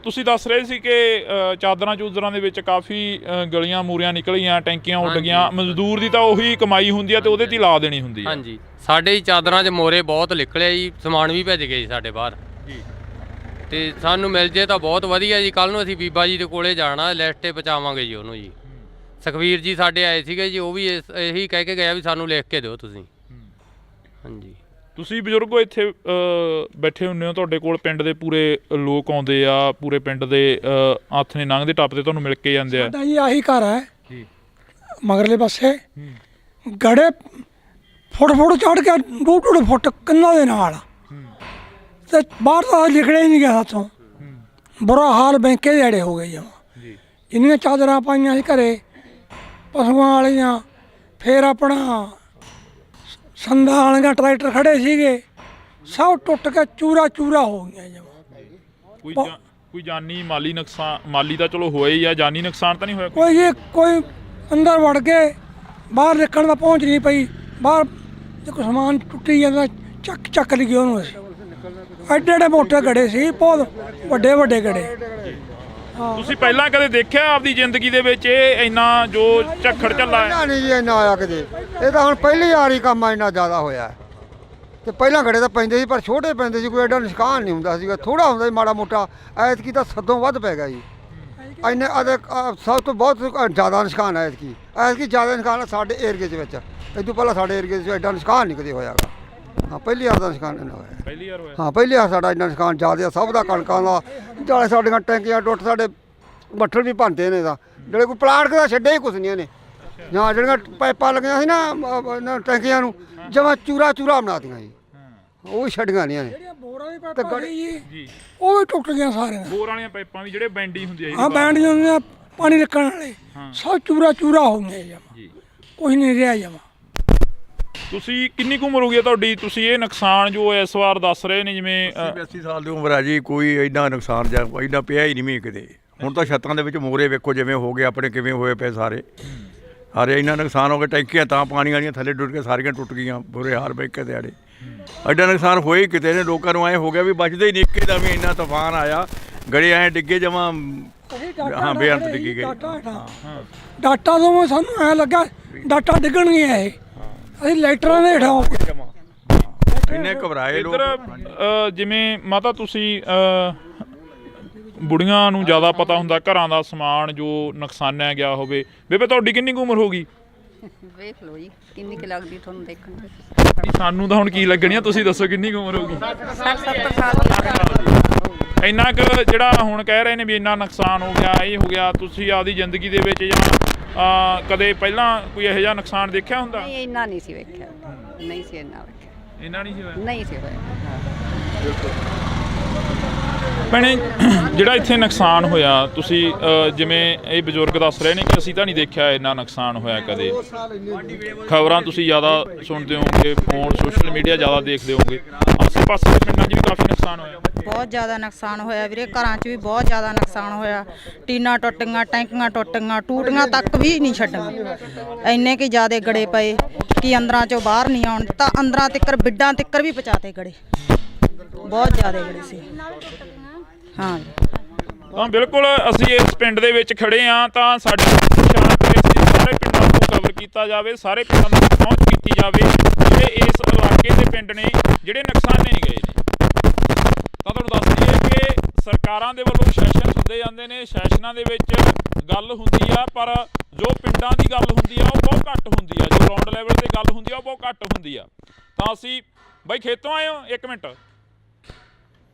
ਤੁਸੀਂ ਦੱਸ ਰਹੇ ਸੀ ਕਿ ਚਾਦਰਾਂ ਚੂਦਰਾਂ ਦੇ ਵਿੱਚ ਕਾਫੀ ਗਲੀਆਂ ਮੂਰੀਆਂ ਨਿਕਲੀਆਂ, ਟੈਂਕੀਆਂ ਉੱਡ ਗਈਆਂ। ਮਜ਼ਦੂਰ ਦੀ ਤਾਂ ਉਹੀ ਕਮਾਈ ਹੁੰਦੀ ਆ ਤੇ ਉਹਦੇ 'ਤੇ ਲਾ ਦੇਣੀ ਹੁੰਦੀ ਹੈ। ਹਾਂਜੀ, ਸਾਡੇ ਚਾਦਰਾਂ 'ਚ ਮੋਰੇ ਬਹੁਤ ਨਿਕਲੇ ਜੀ, ਸਮਾਨ ਵੀ ਭੇਜ ਗਏ ਜੀ ਸਾਡੇ ਬਾਹਰ ਜੀ। ਤੇ ਸਾਨੂੰ ਮਿਲ ਜੇ ਤਾਂ ਬਹੁਤ ਵਧੀਆ ਜੀ। ਕੱਲ ਨੂੰ ਅਸੀਂ ਬੀਬਾ ਜੀ ਦੇ ਕੋਲੇ ਜਾਣਾ, ਲਿਸਟ 'ਤੇ ਪਹੁੰਚਾਵਾਂਗੇ ਜੀ ਉਹਨੂੰ ਜੀ। ਸੁਖਵੀਰ ਜੀ ਸਾਡੇ ਆਏ ਸੀਗੇ ਜੀ, ਉਹ ਵੀ ਇਹੀ ਕਹਿ ਕੇ ਗਿਆ ਵੀ ਸਾਨੂੰ ਲਿਖ ਕੇ ਦਿਓ ਤੁਸੀਂ। ਹਾਂਜੀ, ਤੁਸੀਂ ਬਜ਼ੁਰਗੋ ਇੱਥੇ ਬੈਠੇ ਹੁੰਦੇ ਹੋ, ਤੁਹਾਡੇ ਕੋਲ ਪਿੰਡ ਦੇ ਪੂਰੇ ਲੋਕ ਆਉਂਦੇ ਆ, ਪੂਰੇ ਪਿੰਡ ਦੇ ਹੱਥ ਨੇ ਲੰਘਦੇ ਟੱਪਦੇ ਤੁਹਾਨੂੰ ਮਿਲ ਕੇ ਜਾਂਦੇ ਆ। ਸਾਡਾ ਜੀ ਆਹੀ ਘਰ ਹੈ ਜੀ, ਮਗਰਲੇ ਪਾਸੇ ਗੜੇ ਫੁੱਟ ਚੜ ਕੇ 2-2 ਫੁੱਟ ਕੰਨਾਂ ਦੇ ਨਾਲ ਤੇ ਬਾਹਰ ਤਾਂ ਨਿਕਲਿਆ ਹੀ ਨਹੀਂ ਗਿਆ ਹੱਥੋਂ। ਬੁਰਾ ਹਾਲ ਬੈਂਕੇ ਦੇ ਅੜੇ ਹੋ ਗਏ ਜਮਾਂ। ਇੰਨੀਆਂ ਚਾਦਰਾਂ ਪਾਈਆਂ ਸੀ ਘਰੇ ਪਸ਼ੂਆਂ ਵਾਲੀਆਂ, ਫਿਰ ਆਪਣਾ ਸੰਦਾਂ ਵਾਲੀਆਂ ਟਰੈਕਟਰ ਖੜੇ ਸੀਗੇ, ਸਭ ਟੁੱਟ ਕੇ ਚੂਰਾ ਹੋ ਗਈਆਂ ਜਮਾਂ। ਕੋਈ ਜਾਨੀ ਮਾਲੀ ਨੁਕਸਾਨ? ਮਾਲੀ ਤਾਂ ਚਲੋ ਹੋਇਆ ਹੀ ਆ, ਜਾਨੀ ਨੁਕਸਾਨ ਤਾਂ ਨਹੀਂ ਹੋਇਆ ਕੋਈ ਅੰਦਰ ਵੜ ਕੇ ਬਾਹਰ ਨਿਕਲਣ ਦਾ ਪਹੁੰਚ ਨਹੀਂ ਪਈ। ਬਾਹਰ ਜੇ ਕੋਈ ਸਮਾਨ ਟੁੱਟੀ ਜਾਂਦਾ ਚੱਕ ਲਈ ਉਹਨੂੰ। ਅਸੀਂ ਐਡੇ ਮੋਟੇ ਗੜੇ ਸੀ, ਬਹੁਤ ਵੱਡੇ ਗੜੇ। ਤੁਸੀਂ ਪਹਿਲਾਂ ਕਦੇ ਦੇਖਿਆ ਆਪਦੀ ਜ਼ਿੰਦਗੀ ਦੇ ਵਿੱਚ ਇਹ ਇੰਨਾ ਜੋ ਝੱਖੜ ਝੱਲਾ ਹੈ? ਨਹੀਂ ਜੀ, ਇੰਨਾ ਆਇਆ ਕਦੇ। ਇਹ ਤਾਂ ਹੁਣ ਪਹਿਲੀ ਵਾਰੀ ਕੰਮ ਇੰਨਾ ਜ਼ਿਆਦਾ ਹੋਇਆ ਤੇ ਪਹਿਲਾਂ ਗੜੇ ਤਾਂ ਪੈਂਦੇ ਸੀ, ਪਰ ਛੋਟੇ ਪੈਂਦੇ ਸੀ, ਕੋਈ ਐਡਾ ਨੁਕਸਾਨ ਨਹੀਂ ਹੁੰਦਾ ਸੀਗਾ, ਥੋੜਾ ਹੁੰਦਾ ਸੀ ਮਾੜਾ ਮੋਟਾ। ਐਤਕੀ ਤਾਂ ਸਦੋਂ ਵੱਧ ਪੈ ਗਿਆ ਜੀ। ਇੰਨੇ ਸਭ ਤੋਂ ਬਹੁਤ ਜ਼ਿਆਦਾ ਨੁਕਸਾਨ ਹੈ ਐਤਕੀ ਜ਼ਿਆਦਾ ਨੁਕਸਾਨ ਸਾਡੇ ਏਰੀਏ ਦੇ ਵਿੱਚ। ਇਹ ਤੋਂ ਪਹਿਲਾਂ ਸਾਡੇ ਏਰੀਏ 'ਚ ਐਡਾ ਨੁਕਸਾਨ ਨਹੀਂ ਕਦੇ ਹੋਇਆਗਾ। ਹਾਂ, ਪਹਿਲੀ ਵਾਰ ਦਾ ਨੁਕਸਾਨ ਇੰਨਾ ਹੋਇਆ। ਪਹਿਲੀ ਵਾਰ ਹੋਇਆ? ਹਾਂ, ਪਹਿਲੀ ਵਾਰ ਸਾਡਾ ਇੰਨਾ ਨੁਕਸਾਨ ਜ਼ਿਆਦਾ ਸਭ ਦਾ, ਕਣਕਾਂ ਦਾ, ਜਾਲੇ ਸਾਡੀਆਂ ਟੈਂਕੀਆਂ ਟੁੱਟ, ਸਾਡੇ ਬੱਠਲ ਵੀ ਭੰਨਦੇ ਨੇ ਤਾਂ, ਜਿਹੜੇ ਕੋਈ ਪਲਾਟ ਦਾ ਛੱਡਿਆ ਹੀ ਕੁਛ ਨਹੀਂ ਇਹਨੇ। ਜਾਂ ਜਿਹੜੀਆਂ ਪਾਈਪਾਂ ਲੱਗੀਆਂ ਸੀ ਨਾ ਟੈਂਕੀਆਂ ਨੂੰ, ਜਮਾਂ ਚੂਰਾ ਬਣਾਤੀਆਂ ਜੀ, ਉਹ ਵੀ ਛੱਡੀਆਂ ਨਹੀਂ ਇਹਨੇ। ਬੋਰਾਂ ਦੀ ਪਾਈਪਾਂ ਜੀ ਉਹ ਵੀ ਟੁੱਟ ਗਈਆਂ ਸਾਰੀਆਂ। ਬੋਰ ਵਾਲੀਆਂ ਪਾਈਪਾਂ ਵੀ ਜਿਹੜੇ ਬੈਂਡੀ ਹੁੰਦੀ ਹੈ? ਹਾਂ, ਬੈਂਡੀਆਂ ਹੁੰਦੀਆਂ, ਪਾਣੀ ਨਿਕਲਣ ਵਾਲੇ, ਸਭ ਚੂਰਾ ਹੋ ਗਏ ਜਮਾਂ, ਕੁਛ ਨਹੀਂ ਰਿਹਾ ਜਮਾਂ। ਤੁਸੀਂ ਕਿੰਨੀ ਕੁ ਉਮਰ ਹੋ ਗਈ ਤੁਹਾਡੀ? ਤੁਸੀਂ ਇਹ ਨੁਕਸਾਨ ਜੋ ਇਸ ਵਾਰ ਦੱਸ ਰਹੇ ਨੇ, ਜਿਵੇਂ 80 ਸਾਲ ਦੀ ਉਮਰ ਆ ਜੀ, ਕੋਈ ਇੰਨਾ ਨੁਕਸਾਨ ਜਾਂ ਇੰਨਾ ਪਿਆ ਹੀ ਨਹੀਂ ਕਿਤੇ। ਹੁਣ ਤਾਂ ਛੱਤਾਂ ਦੇ ਵਿੱਚ ਮੋਰੇ ਵੇਖੋ ਜਿਵੇਂ ਹੋ ਗਏ ਆਪਣੇ, ਕਿਵੇਂ ਹੋਏ ਪਏ ਸਾਰੇ ਇੰਨਾ ਨੁਕਸਾਨ ਹੋ ਗਿਆ। ਟੈਂਕੀਆਂ ਤਾਂ ਪਾਣੀ ਵਾਲੀਆਂ ਥੱਲੇ ਡੁੱਟ ਕੇ ਸਾਰੀਆਂ ਟੁੱਟ ਗਈਆਂ, ਬੁਰੇ ਹਾਲ ਬੈਂਕੇ ਦੇ ਆੜੇ। ਐਡਾ ਨੁਕਸਾਨ ਹੋਏ ਕਿਤੇ ਨੇ, ਲੋਕਾਂ ਨੂੰ ਐਂ ਹੋ ਗਿਆ ਵੀ ਬਚਦੇ ਹੀ ਨਹੀਂ। ਇੱਕੇ ਦਾ ਵੀ ਇੰਨਾ ਤੂਫਾਨ ਆਇਆ, ਗੜੇ ਐਂ ਡਿੱਗੇ ਜਮਾਂ, ਹਾਂ ਬੇਅੰਤ ਡਿੱਗੀ ਗਏ। ਡਾਟਾ ਤੋਂ ਸਾਨੂੰ ਐਂ ਲੱਗਾ ਡਾਟਾ ਡਿੱਗਣਗੀਆਂ ਇਹ, ਅਸੀਂ ਲਾਈਟਰਾਂ ਦੇ ਹੇਠਾਂ ਇੰਨੇ ਘਬਰਾਏ ਲੋਕ। ਇੱਧਰ ਜਿਵੇਂ ਮਾਤਾ ਤੁਸੀਂ ਬੁੜੀਆਂ ਨੂੰ ਜ਼ਿਆਦਾ ਪਤਾ ਹੁੰਦਾ ਘਰਾਂ ਦਾ ਸਮਾਨ ਜੋ ਨੁਕਸਾਨਿਆ ਗਿਆ ਹੋਵੇ। ਬੇਬੇ ਤੁਹਾਡੀ ਕਿੰਨੀ ਕੁ ਉਮਰ ਹੋ ਗਈ? ਵੇਖ ਲਓ ਜੀ ਕਿੰਨੀ ਕੁ ਲੱਗਦੀ ਤੁਹਾਨੂੰ ਦੇਖਣ ਦੀ। ਸਾਨੂੰ ਤਾਂ ਹੁਣ ਕੀ ਲੱਗਣੀ ਆ, ਤੁਸੀਂ ਦੱਸੋ ਕਿੰਨੀ ਕੁ ਉਮਰ ਹੋ ਗਈ? 60-70 ਸਾਲ। ਇੰਨਾ ਕੁ ਜਿਹੜਾ ਹੁਣ ਕਹਿ ਰਹੇ ਨੇ ਵੀ ਇੰਨਾ ਨੁਕਸਾਨ ਹੋ ਗਿਆ, ਇਹ ਹੋ ਗਿਆ, ਤੁਸੀਂ ਆਪਦੀ ਜ਼ਿੰਦਗੀ ਦੇ ਵਿੱਚ ਜਾਂ ਕਦੇ ਪਹਿਲਾਂ ਕੋਈ ਇਹੋ ਜਿਹਾ ਨੁਕਸਾਨ ਦੇਖਿਆ ਹੁੰਦਾ? ਨਹੀਂ, ਇੰਨਾ ਨਹੀਂ ਸੀ ਵੇਖਿਆ, ਨਹੀਂ ਸੀ ਇੰਨਾ ਵੇਖਿਆ, ਇੰਨਾ ਨਹੀਂ ਸੀ ਹੋਇਆ? ਨਹੀਂ ਸੀ ਹੋਇਆ। ਭੈਣੇ ਜਿਹੜਾ ਇੱਥੇ ਨੁਕਸਾਨ ਹੋਇਆ ਤੁਸੀਂ ਜਿਵੇਂ ਇਹ ਬਜ਼ੁਰਗ ਦੱਸ ਰਹੇ ਨੇ ਕਿ ਅਸੀਂ ਤਾਂ ਨਹੀਂ ਦੇਖਿਆ ਇੰਨਾ ਨੁਕਸਾਨ ਹੋਇਆ ਕਦੇ। ਖਬਰਾਂ ਤੁਸੀਂ ਜ਼ਿਆਦਾ ਸੁਣਦੇ ਹੋਵੋਗੇ, ਫੋਨ ਸੋਸ਼ਲ ਮੀਡੀਆ ਜ਼ਿਆਦਾ ਦੇਖਦੇ ਹੋਵੋਗੇ, ਆਸੇ ਪਾਸੇ ਦੇ ਪਿੰਡਾਂ 'ਚ ਵੀ ਕਾਫੀ ਨੁਕਸਾਨ ਹੋਇਆ। ਬਹੁਤ ਜ਼ਿਆਦਾ ਨੁਕਸਾਨ ਹੋਇਆ ਵੀਰੇ, ਘਰਾਂ 'ਚ ਵੀ ਬਹੁਤ ਜ਼ਿਆਦਾ ਨੁਕਸਾਨ ਹੋਇਆ। ਟੀਨਾਂ ਟੁੱਟ ਗਈਆਂ, ਟੈਂਕੀਆਂ ਟੁੱਟ ਗਈਆਂ, ਟੂਟੀਆਂ ਤੱਕ ਵੀ ਨਹੀਂ ਛੱਡੀਆਂ। ਇੰਨੇ ਕਿ ਜ਼ਿਆਦਾ ਗੜੇ ਪਏ ਕਿ ਅੰਦਰਾਂ 'ਚੋਂ ਬਾਹਰ ਨਹੀਂ ਆਉਣ ਦਿੱਤਾ। ਅੰਦਰਾਂ ਤਿੱਕਰ ਬਿੱਡਾਂ ਤਿੱਕਰ ਵੀ ਪਹੁੰਚਾਤੇ ਗੜੇ, ਬਹੁਤ ਜ਼ਿਆਦਾ ਗੜੇ ਸੀ। ਹਾਂ ਤਾਂ ਬਿਲਕੁਲ ਅਸੀਂ ਇਸ ਪਿੰਡ ਦੇ ਵਿੱਚ ਖੜੇ ਹਾਂ ਤਾਂ ਸਾਡੇ ਇਸ਼ਾਰਾ ਕਰੇ ਸੀ ਸਾਰੇ ਪਿੰਡਾਂ ਨੂੰ ਕਵਰ ਕੀਤਾ ਜਾਵੇ, ਸਾਰੇ ਪਿੰਡਾਂ ਨੂੰ ਪਹੁੰਚ ਕੀਤੀ ਜਾਵੇ ਜਿਹੜੇ ਇਸ ਇਲਾਕੇ ਦੇ ਪਿੰਡ ਨੇ ਜਿਹੜੇ ਨੁਕਸਾਨੇ ਗਏ ਨੇ। ਤਾਂ ਤੁਹਾਨੂੰ ਦੱਸ ਦਈਏ ਕਿ ਸਰਕਾਰਾਂ ਦੇ ਵੱਲੋਂ ਸੈਸ਼ਨ ਹੁੰਦੇ ਜਾਂਦੇ ਨੇ, ਸੈਸ਼ਨਾਂ ਦੇ ਵਿੱਚ ਗੱਲ ਹੁੰਦੀ ਆ, ਪਰ ਜੋ ਪਿੰਡਾਂ ਦੀ ਗੱਲ ਹੁੰਦੀ ਆ ਉਹ ਬਹੁਤ ਘੱਟ ਹੁੰਦੀ ਆ, ਜੋ ਗਰਾਊਂਡ ਲੈਵਲ ਤੇ ਗੱਲ ਹੁੰਦੀ ਆ ਉਹ ਬਹੁਤ ਘੱਟ ਹੁੰਦੀ ਆ। ਤਾਂ ਅਸੀਂ ਬਾਈ ਖੇਤੋਂ ਆਏ ਹੋ? ਇੱਕ ਮਿੰਟ,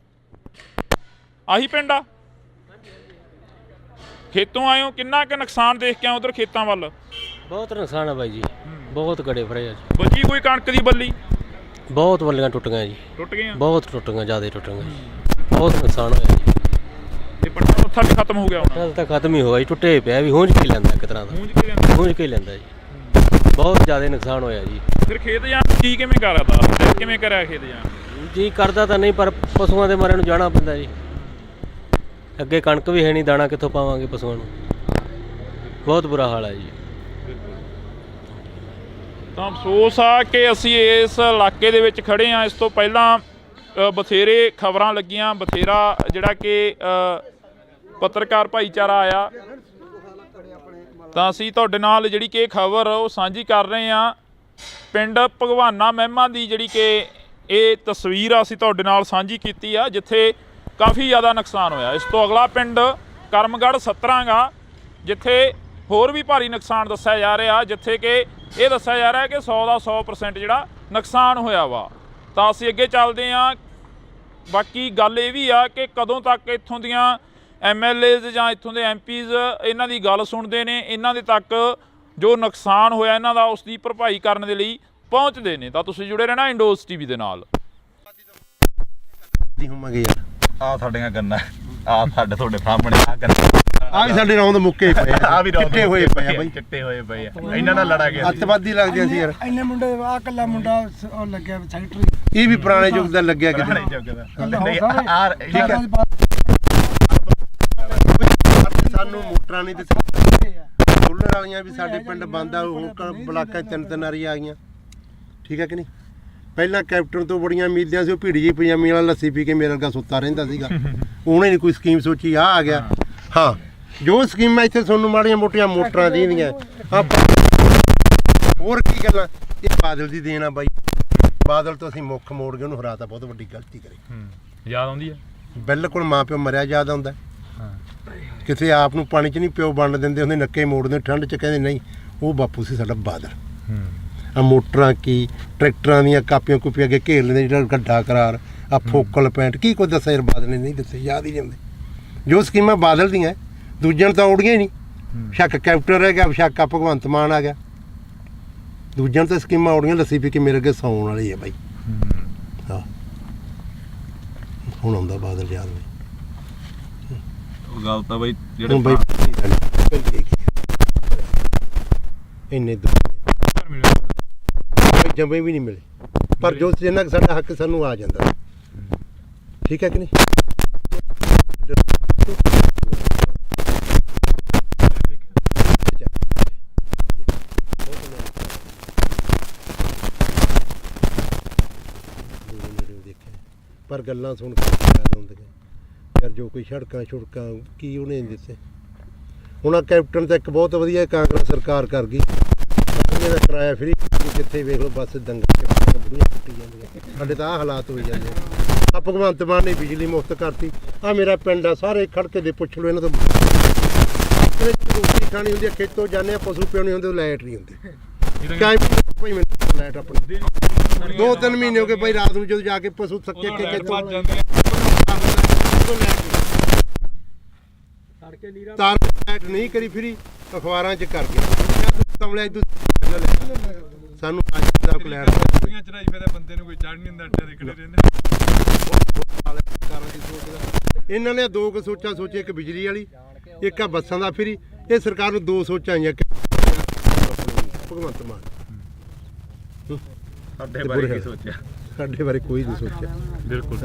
ਆਹੀ ਪਿੰਡ ਆ? ਖੇਤੋਂ ਆਏ ਹੋ, ਕਿੰਨਾ ਕੁ ਨੁਕਸਾਨ ਦੇਖ ਕੇ ਆਏ ਉਧਰ ਖੇਤਾਂ ਵੱਲ? ਬਹੁਤ ਨੁਕਸਾਨ ਆ ਬਾਈ ਜੀ, ਬਹੁਤ ਗੜੇ ਫੜੇ ਆ। ਬਚੀ ਕੋਈ ਕਣਕ ਦੀ ਬੱਲੀ? ਬਹੁਤ ਬੱਲੀਆਂ ਟੁੱਟ ਗਈਆਂ ਜੀ, ਟੁੱਟ ਗਈਆਂ, ਬਹੁਤ ਟੁੱਟ ਗਈਆਂ, ਜ਼ਿਆਦਾ ਟੁੱਟ ਗਈਆਂ, ਬਹੁਤ ਨੁਕਸਾਨ ਹੋਇਆ ਜੀ। ਤੇ ਪੱਟਾ ਪੱਥਾ ਵੀ ਖਤਮ ਹੋ ਗਿਆ ਹੁਣ? ਤਾਂ ਖਤਮ ਹੀ ਹੋ ਗਿਆ ਜੀ, ਟੁੱਟੇ ਪਿਆ ਵੀ ਹੂੰਝ ਕੇ ਲੈਂਦਾ ਇੱਕ ਤਰ੍ਹਾਂ ਦਾ, ਹੂੰਝ ਕੇ ਲੈਂਦਾ ਜੀ। ਬਹੁਤ ਜ਼ਿਆਦਾ ਨੁਕਸਾਨ ਹੋਇਆ ਜੀ। ਫਿਰ ਖੇਤ ਜਾਣ ਕੀ ਕਿਵੇਂ ਕਰਦਾ, ਕਿਵੇਂ ਕਰਿਆ ਖੇਤ ਜਾਣ? ਜੀ ਕਰਦਾ ਤਾਂ ਨਹੀਂ, ਪਰ ਪਸ਼ੂਆਂ ਦੇ ਮਾਰੇ ਨੂੰ ਜਾਣਾ ਪੈਂਦਾ ਜੀ। ਅੱਗੇ ਕਣਕ ਵੀ ਹੈ ਨਹੀਂ, ਦਾਣਾ ਕਿੱਥੋਂ ਪਾਵਾਂਗੇ ਪਸ਼ੂਆਂ ਨੂੰ, ਬਹੁਤ ਬੁਰਾ ਹਾਲ ਹੈ ਜੀ। ਤਾਂ ਅਫਸੋਸ ਆ ਕਿ ਅਸੀਂ ਇਸ ਇਲਾਕੇ ਦੇ ਵਿੱਚ ਖੜੇ ਹਾਂ। ਇਸ ਤੋਂ ਪਹਿਲਾਂ ਬਥੇਰੇ ਖਬਰਾਂ ਲੱਗੀਆਂ, ਬਥੇਰਾ ਜਿਹੜਾ ਕਿ ਪੱਤਰਕਾਰ ਭਾਈਚਾਰਾ ਆਇਆ, ਤਾਂ ਅਸੀਂ ਤੁਹਾਡੇ ਨਾਲ ਜਿਹੜੀ ਕਿ ਖਬਰ ਉਹ ਸਾਂਝੀ ਕਰ ਰਹੇ ਹਾਂ। ਪਿੰਡ ਭਗਵਾਨਾ ਮਹਿਮਾ ਦੀ ਜਿਹੜੀ ਕਿ ਇਹ ਤਸਵੀਰ ਆ ਅਸੀਂ ਤੁਹਾਡੇ ਨਾਲ ਸਾਂਝੀ ਕੀਤੀ ਆ, ਜਿੱਥੇ ਕਾਫੀ ਜ਼ਿਆਦਾ ਨੁਕਸਾਨ ਹੋਇਆ। ਇਸ ਤੋਂ ਅਗਲਾ ਪਿੰਡ ਕਰਮਗੜ੍ਹ 17 ਗਾ, ਜਿੱਥੇ ਹੋਰ ਵੀ ਭਾਰੀ ਨੁਕਸਾਨ ਦੱਸਿਆ ਜਾ ਰਿਹਾ, ਜਿੱਥੇ ਕਿ ਇਹ ਦੱਸਿਆ ਜਾ ਰਿਹਾ ਕਿ 100 ਦਾ 100% ਜਿਹੜਾ ਨੁਕਸਾਨ ਹੋਇਆ ਵਾ। ਤਾਂ ਅਸੀਂ ਅੱਗੇ ਚੱਲਦੇ ਹਾਂ। ਬਾਕੀ ਗੱਲ ਇਹ ਵੀ ਆ ਕਿ ਕਦੋਂ ਤੱਕ ਇੱਥੋਂ ਦੀਆਂ MLAs ਜਾਂ ਇੱਥੋਂ ਦੇ MPs ਇਹਨਾਂ ਦੀ ਗੱਲ ਸੁਣਦੇ ਨੇ, ਇਹਨਾਂ ਦੇ ਤੱਕ ਜੋ ਨੁਕਸਾਨ ਹੋਇਆ ਇਹਨਾਂ ਦਾ ਉਸ ਦੀ ਭਰਪਾਈ ਕਰਨ ਦੇ ਲਈ ਪਹੁੰਚਦੇ ਨੇ। ਤਾਂ ਤੁਸੀਂ ਜੁੜੇ ਰਹਿਣਾ ਇੰਡੋਜ਼ TV ਦੇ ਨਾਲ। ਆ ਸਾਡੀਆਂ ਗੰਨਾਂ, ਆ ਸਾਡੇ ਤੁਹਾਡੇ ਸਾਹਮਣੇ ਆ ਗੰਨਾਂ, ਆ ਵੀ ਸਾਡੇ ਰੌਂਦ ਮੁੱਕੇ ਪਏ ਆ ਵੀ ਚਿੱਟੇ ਹੋਏ ਪਏ ਆ ਬਾਈ, ਚਿੱਟੇ ਹੋਏ ਪਏ ਆ। ਇਹਨਾਂ ਨਾਲ ਲੜਾ ਗਿਆ ਅੱਤਵਾਦੀ ਲੱਗਦੇ ਸੀ ਯਾਰ। ਇੰਨੇ ਮੁੰਡੇ ਆ ਕੱਲਾ ਮੁੰਡਾ ਉਹ ਲੱਗਿਆ ਸੈਕਟਰੀ, ਇਹ ਵੀ ਪੁਰਾਣੇ ਯੁੱਗ ਦਾ ਲੱਗਿਆ ਕਿਤੇ। ਸਾਨੂੰ ਮੋਟਰਾਂ ਨਹੀਂ ਦਿੱਤੀ, ਸੋਲਰ ਵਾਲੀਆਂ ਵੀ ਸਾਡੇ ਪਿੰਡ ਬੰਦ ਆ, ਉਹ ਬਲਾਕਾਂ 'ਚ ਤਿੰਨ ਵਾਰੀ ਆ ਗਈਆਂ, ਠੀਕ ਹੈ ਕਿ ਨਹੀਂ। ਪਹਿਲਾਂ ਕੈਪਟਨ ਤੋਂ ਬੜੀਆਂ ਉਮੀਦਾਂ ਸੀ, ਉਹ ਭੀੜੀ ਜੀ ਪਜਾਮੀ ਵਾਲਾ ਲੱਸੀ ਪੀ ਕੇ ਮੇਰੇ ਵਰਗਾ ਸੁੱਤਾ ਰਹਿੰਦਾ ਸੀਗਾ, ਉਹਨੇ ਨਹੀਂ ਕੋਈ ਸਕੀਮ ਸੋਚੀ, ਆ ਗਿਆ। ਹਾਂ, ਜੋ ਸਕੀਮਾਂ ਇੱਥੇ ਤੁਹਾਨੂੰ ਮਾੜੀਆਂ ਮੋਟੀਆਂ ਮੋਟਰਾਂ ਦੀਆਂ ਹੋਰ ਕੀ ਗੱਲਾਂ, ਇਹ ਬਾਦਲ ਦੀ ਦੇਣ ਆ ਬਾਈ। ਬਾਦਲ ਤੋਂ ਅਸੀਂ ਮੁੱਖ ਮੋੜ ਕੇ ਉਹਨੂੰ ਹਰਾਤਾ, ਬਹੁਤ ਵੱਡੀ ਗਲਤੀ ਕਰੀ। ਯਾਦ ਆਉਂਦੀ ਆ? ਬਿਲਕੁਲ ਮਾਂ ਪਿਓ ਮਰਿਆ ਯਾਦ ਆਉਂਦਾ। ਕਿਸੇ ਆਪ ਨੂੰ ਪਾਣੀ 'ਚ ਨਹੀਂ ਪਿਓ ਵੰਡ ਦਿੰਦੇ ਹੁੰਦੇ, ਨੱਕੇ ਮੋੜਦੇ ਠੰਡ 'ਚ, ਕਹਿੰਦੇ ਨਹੀਂ, ਉਹ ਬਾਪੂ ਸੀ ਸਾਡਾ ਬਾਦਲ। ਆ ਮੋਟਰਾਂ ਕੀ ਟਰੈਕਟਰਾਂ ਦੀਆਂ ਕਾਪੀਆਂ ਕੁਪੀਆਂ ਅੱਗੇ ਘੇਰ ਲੈਂਦੇ, ਜਿਹੜਾ ਗੱਡਾ ਕਰਾਰ, ਆ ਫੋਕਲ ਪੈਂਟ, ਕੀ ਕੁਝ ਦੱਸਿਆ ਯਾਰ ਬਾਦਲ ਨੇ ਨਹੀਂ ਦੱਸੇ, ਯਾਦ ਹੀ ਨਹੀਂ ਆਉਂਦੇ। ਜੋ ਸਕੀਮਾਂ ਬਾਦਲ ਦੀਆਂ ਦੂਜਿਆਂ ਨੂੰ ਤਾਂ ਔੜੀਆਂ ਹੀ ਨਹੀਂ। ਸ਼ੱਕ ਕੈਪਟਨ ਰਹਿ ਗਿਆ, ਸ਼ੱਕ ਆ ਭਗਵੰਤ ਮਾਨ ਆ ਗਿਆ, ਦੂਜਿਆਂ ਨੂੰ ਤਾਂ ਸਕੀਮਾਂ ਔੜੀਆਂ, ਲੱਸੀ ਪੀ ਕੇ ਮੇਰੇ ਅੱਗੇ ਸੌਣ ਵਾਲੀ ਹੈ ਬਾਈ। ਹਾਂ, ਹੁਣ ਆਉਂਦਾ ਬਾਦਲ ਯਾਦ ਬਾਈ। ਉਹ ਗੱਲ ਤਾਂ ਬਾਈ ਜਿਹੜੇ ਬਾਈ ਇੰਨੇ ਜੰਮੇ ਵੀ ਨਹੀਂ ਮਿਲੇ, ਪਰ ਜੋ ਜਿੰਨਾ ਕੁ ਸਾਡਾ ਹੱਕ ਸਾਨੂੰ ਆ ਜਾਂਦਾ, ਠੀਕ ਹੈ ਕਿ ਨਹੀਂ। ਪਰ ਗੱਲਾਂ ਸੁਣ ਕੇ ਯਾਦ ਆਉਂਦੀਆਂ ਯਾਰ, ਜੋ ਕੋਈ ਸੜਕਾਂ ਛੁੜਕਾਂ ਕੀ ਉਹਨੇ ਦਿੱਤੇ। ਹੁਣ ਆ ਕੈਪਟਨ ਤਾਂ ਇੱਕ ਬਹੁਤ ਵਧੀਆ ਕਾਂਗਰਸ ਸਰਕਾਰ ਕਰ ਗਈ, ਉਹਨੇ ਦਾ ਕਿਰਾਇਆ ਫਰੀ, ਜਿੱਥੇ ਵੇਖ ਲਓ ਬੱਸ ਦੰਗਲ ਬੁੜੀਆਂ ਕੁੱਟੀ ਜਾਂਦੀਆਂ। ਸਾਡੇ ਤਾਂ ਆਹ ਹਾਲਾਤ ਹੋਈ ਜਾਂਦੇ ਆ। ਭਗਵੰਤ ਮਾਨ ਨੇ ਬਿਜਲੀ ਮੁਫਤ ਕਰਤੀ। ਆ ਮੇਰਾ ਪਿੰਡ ਆ, ਸਾਰੇ ਖੜਕੇ ਦੇ ਪੁੱਛ ਲਓ ਇਹਨਾਂ ਤੋਂ। ਰੋਟੀ ਖਾਣੀ ਹੁੰਦੀ ਆ, ਖੇਤੋਂ ਜਾਂਦੇ ਆ, ਪਸ਼ੂ ਪਿਉਣੇ ਹੁੰਦੇ, ਲਾਈਟ ਨਹੀਂ ਹੁੰਦੀ। ਭਾਈ ਮੈਨੂੰ ਲਾਈਟ ਆਪਣੀ 2-3 ਮਹੀਨੇ ਹੋ ਗਏ ਭਾਈ, ਰਾਤ ਨੂੰ ਜਦੋਂ ਜਾ ਕੇ ਪਸ਼ੂ ਥੱਕੇ ਕੇ ਖੇਤੋਂ ਤਾਰ ਲਾਈਟ ਨਹੀਂ ਕਰੀ, ਫਿਰੀ ਅਖਬਾਰਾਂ 'ਚ ਕਰ ਗਿਆ ਸਾਨੂੰ ਅੱਜ ਦਾ ਲੈਟ ਚੜਾਈ, ਫਿਰ ਬੰਦੇ ਨੂੰ ਕੋਈ ਚੜ ਨਹੀਂ ਹੁੰਦਾ, ਅੱਡੇ ਦੇ ਖੜੇ ਰਹਿੰਦੇ। ਸਰਕਾਰਾਂ ਦੀ ਸੋਚ ਦਾ। ਇਹਨਾਂ ਨੇ ਦੋ ਕੁ ਸੋਚਾਂ ਸੋਚੇ, ਇੱਕ ਬਿਜਲੀ ਵਾਲੀ, ਇੱਕ ਆ ਬੱਸਾਂ ਦਾ ਫਰੀ। ਇਹ ਸਰਕਾਰ ਨੂੰ ਦੋ ਸੋਚਾਂ ਆਈਆਂ ਕਿ ਭਗਵੰਤ ਮਾਨ ਸਾਡੇ ਬਾਰੇ ਕੀ ਸੋਚਿਆ? ਸਾਡੇ ਬਾਰੇ ਕੋਈ ਨਹੀਂ ਸੋਚਿਆ। ਬਿਲਕੁਲ।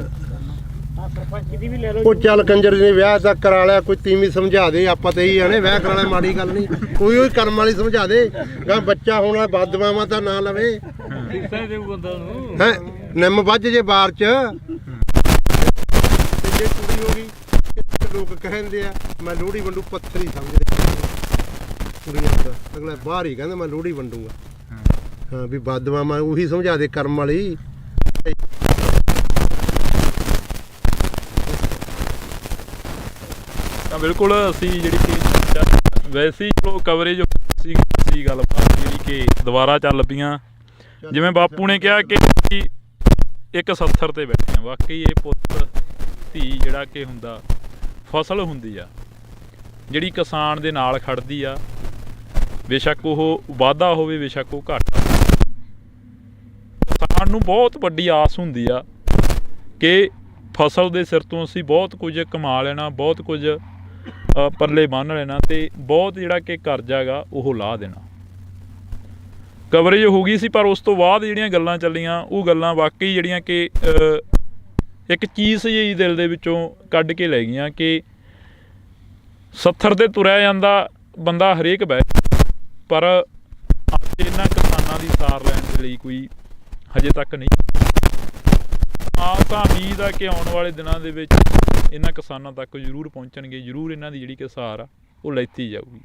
ਉਹ ਚੱਲ ਕੰਜਰ ਨੇ ਵਿਆਹ ਤਾਂ ਕਰਾ ਲਿਆ, ਕੋਈ ਤੀਵੀਂ ਸਮਝਾ ਦੇ। ਆਪਾਂ ਤਾਂ ਇਹੀ ਆਣੇ ਵਿਆਹ ਕਰਾ ਲਿਆ ਮਾੜੀ ਗੱਲ ਨਹੀਂ, ਕੋਈ ਉਹ ਕਰਮ ਵਾਲੀ ਸਮਝਾ ਦੇ। ਗਾ ਬੱਚਾ ਹੋਣਾ ਬਦਦੁਆਵਾਂ ਤਾਂ ਨਾ ਲਵੇ ਹੈ। ਨਿੰਮ ਵੱਜ ਜੇ ਬਾਰ ਚ ਤੇ ਜੇ ਕੁੜੀ ਹੋ ਗਈ, ਲੋਕ ਕਹਿੰਦੇ ਆ ਮੈਂ ਲੋਹੜੀ ਵੰਡੂ, ਪੱਥਰ ਹੀ ਸਮਝਦੇ ਕੁੜੀਆਂ ਦਾ। ਅਗਲਾ ਬਾਹਰ ਹੀ ਕਹਿੰਦਾ ਮੈਂ ਲੋਹੜੀ ਵੰਡੂਗਾ। ਹਾਂ ਵੀ ਬਦਦੁਆਵਾਂ ਉਹੀ ਸਮਝਾ ਦੇ ਕਰਮ ਵਾਲੀ। ਤਾਂ ਬਿਲਕੁਲ ਅਸੀਂ ਜਿਹੜੀ ਕਿ ਵੈਸੇ ਹੀ ਚਲੋ ਕਵਰੇਜ ਸੀ ਗੱਲਬਾਤ ਜਿਹੜੀ ਕਿ ਦੁਬਾਰਾ ਚੱਲ ਪਈਆਂ। ਜਿਵੇਂ ਬਾਪੂ ਨੇ ਕਿਹਾ ਕਿ ਇੱਕ 70 ਤੇ ਬੈਠੇ ਆ। ਵਾਕਈ ਇਹ ਪੁੱਤ ਧੀ ਜਿਹੜਾ ਕਿ ਹੁੰਦਾ ਫਸਲ ਹੁੰਦੀ ਆ ਜਿਹੜੀ ਕਿਸਾਨ ਦੇ ਨਾਲ ਖੜਦੀ ਆ, ਬੇਸ਼ੱਕ ਉਹ ਵਾਧਾ ਹੋਵੇ ਬੇਸ਼ੱਕ ਉਹ ਘਾਟਾ। ਕਿਸਾਨ ਨੂੰ ਬਹੁਤ ਵੱਡੀ ਆਸ ਹੁੰਦੀ ਆ ਕਿ ਫਸਲ ਦੇ ਸਿਰ ਤੋਂ ਅਸੀਂ ਬਹੁਤ ਕੁਝ ਕਮਾ ਲੈਣਾ, ਬਹੁਤ ਕੁਝ ਪੱਲੇ ਬੰਨ੍ਹ ਲੈਣਾ ਤੇ ਬਹੁਤ ਜਿਹੜਾ ਕਿ ਕਰਜ਼ਾ ਗਾ ਉਹ ਲਾਹ ਦੇਣਾ। ਕਵਰੇਜ ਹੋ ਗਈ ਸੀ, ਪਰ ਉਸ ਤੋਂ ਬਾਅਦ ਜਿਹੜੀਆਂ ਗੱਲਾਂ ਚੱਲੀਆਂ ਉਹ ਗੱਲਾਂ ਵਾਕਈ ਜਿਹੜੀਆਂ ਕਿ ਇੱਕ ਚੀਜ਼ ਜਿਹੀ ਦਿਲ ਦੇ ਵਿੱਚੋਂ ਕੱਢ ਕੇ ਲੈ ਗਈਆਂ ਕਿ 70 ਤੇ ਤੁਰਿਆ ਜਾਂਦਾ ਬੰਦਾ ਹਰੇਕ ਬਹਿ, ਪਰ ਅੱਜ ਇਹਨਾਂ ਕਿਸਾਨਾਂ ਦੀ ਸਾਰ ਲੈਣ ਦੇ ਲਈ ਕੋਈ ਹਜੇ ਤੱਕ ਨਹੀਂ। ਆਸ ਤਾਂ ਉਮੀਦ ਆ ਕਿ ਆਉਣ ਵਾਲੇ ਦਿਨਾਂ ਦੇ ਵਿੱਚ ਇਹਨਾਂ ਕਿਸਾਨਾਂ ਤੱਕ ਜ਼ਰੂਰ ਪਹੁੰਚਣਗੇ, ਜ਼ਰੂਰ ਇਹਨਾਂ ਦੀ ਜਿਹੜੀ ਕਿ ਸਾਰ ਆ ਉਹ ਲੈਤੀ ਜਾਊਗੀ।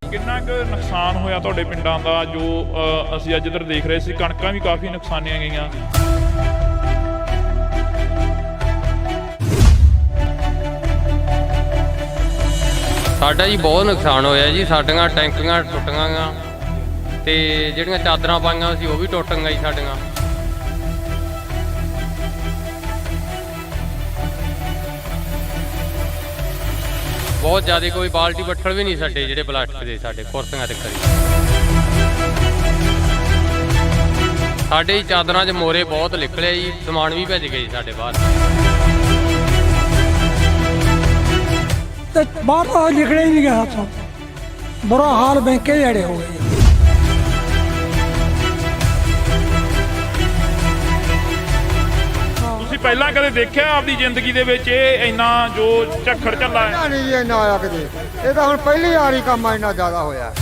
ਕਿੰਨਾ ਕੁ ਨੁਕਸਾਨ ਹੋਇਆ ਤੁਹਾਡੇ ਪਿੰਡਾਂ ਦਾ? ਜੋ ਅਸੀਂ ਅੱਜ ਇੱਧਰ ਦੇਖ ਰਹੇ ਸੀ, ਕਣਕਾਂ ਵੀ ਕਾਫੀ ਨੁਕਸਾਨੀਆਂ ਗਈਆਂ। ਸਾਡਾ ਜੀ ਬਹੁਤ ਨੁਕਸਾਨ ਹੋਇਆ ਜੀ। ਸਾਡੀਆਂ ਟੈਂਕੀਆਂ ਟੁੱਟੀਆਂ ਗਾ ਤੇ ਜਿਹੜੀਆਂ ਚਾਦਰਾਂ ਪਾਈਆਂ ਸੀ ਉਹ ਵੀ ਟੁੱਟ ਗਈਆਂ ਜੀ ਸਾਡੀਆਂ। ਬਹੁਤ ਜ਼ਿਆਦਾ, ਕੋਈ ਬਾਲਟੀ ਬੱਠਲ ਵੀ ਨਹੀਂ ਸਾਡੇ ਜਿਹੜੇ ਪਲਾਸਟਿਕ ਦੇ ਸਾਡੇ ਕੁਰਸੀਆਂ ਤੇ ਕਰੀ। ਸਾਡੇ ਹੀ ਚਾਦਰਾਂ 'ਚ ਮੋਰੇ ਬਹੁਤ ਨਿਕਲੇ ਜੀ, ਸਮਾਨ ਵੀ ਭੱਜ ਗਏ ਜੀ ਸਾਡੇ ਬਾਹਰ। ਤੇ ਬਾਹਰ ਤਾਂ ਨਿਕਲਿਆ ਹੀ ਨਹੀਂ ਗਿਆ ਹੱਥੋਂ। ਬੁਰਾ ਹਾਲ ਬੈਂਕੇ ਜਿਹੜੇ ਹੋ ਗਏ। ਤੁਸੀਂ ਪਹਿਲਾਂ ਕਦੇ ਦੇਖਿਆ ਆਪਦੀ ਜ਼ਿੰਦਗੀ ਦੇ ਵਿੱਚ ਇਹ ਇੰਨਾ ਜੋ ਝੱਖੜ ਝੱਲਾ ਹੈ? ਨਹੀਂ ਜੀ ਇੰਨਾ ਆਇਆ ਕਿਤੇ। ਇਹ ਤਾਂ ਹੁਣ ਪਹਿਲੀ ਵਾਰੀ ਕੰਮ ਇੰਨਾ ਜ਼ਿਆਦਾ ਹੋਇਆ।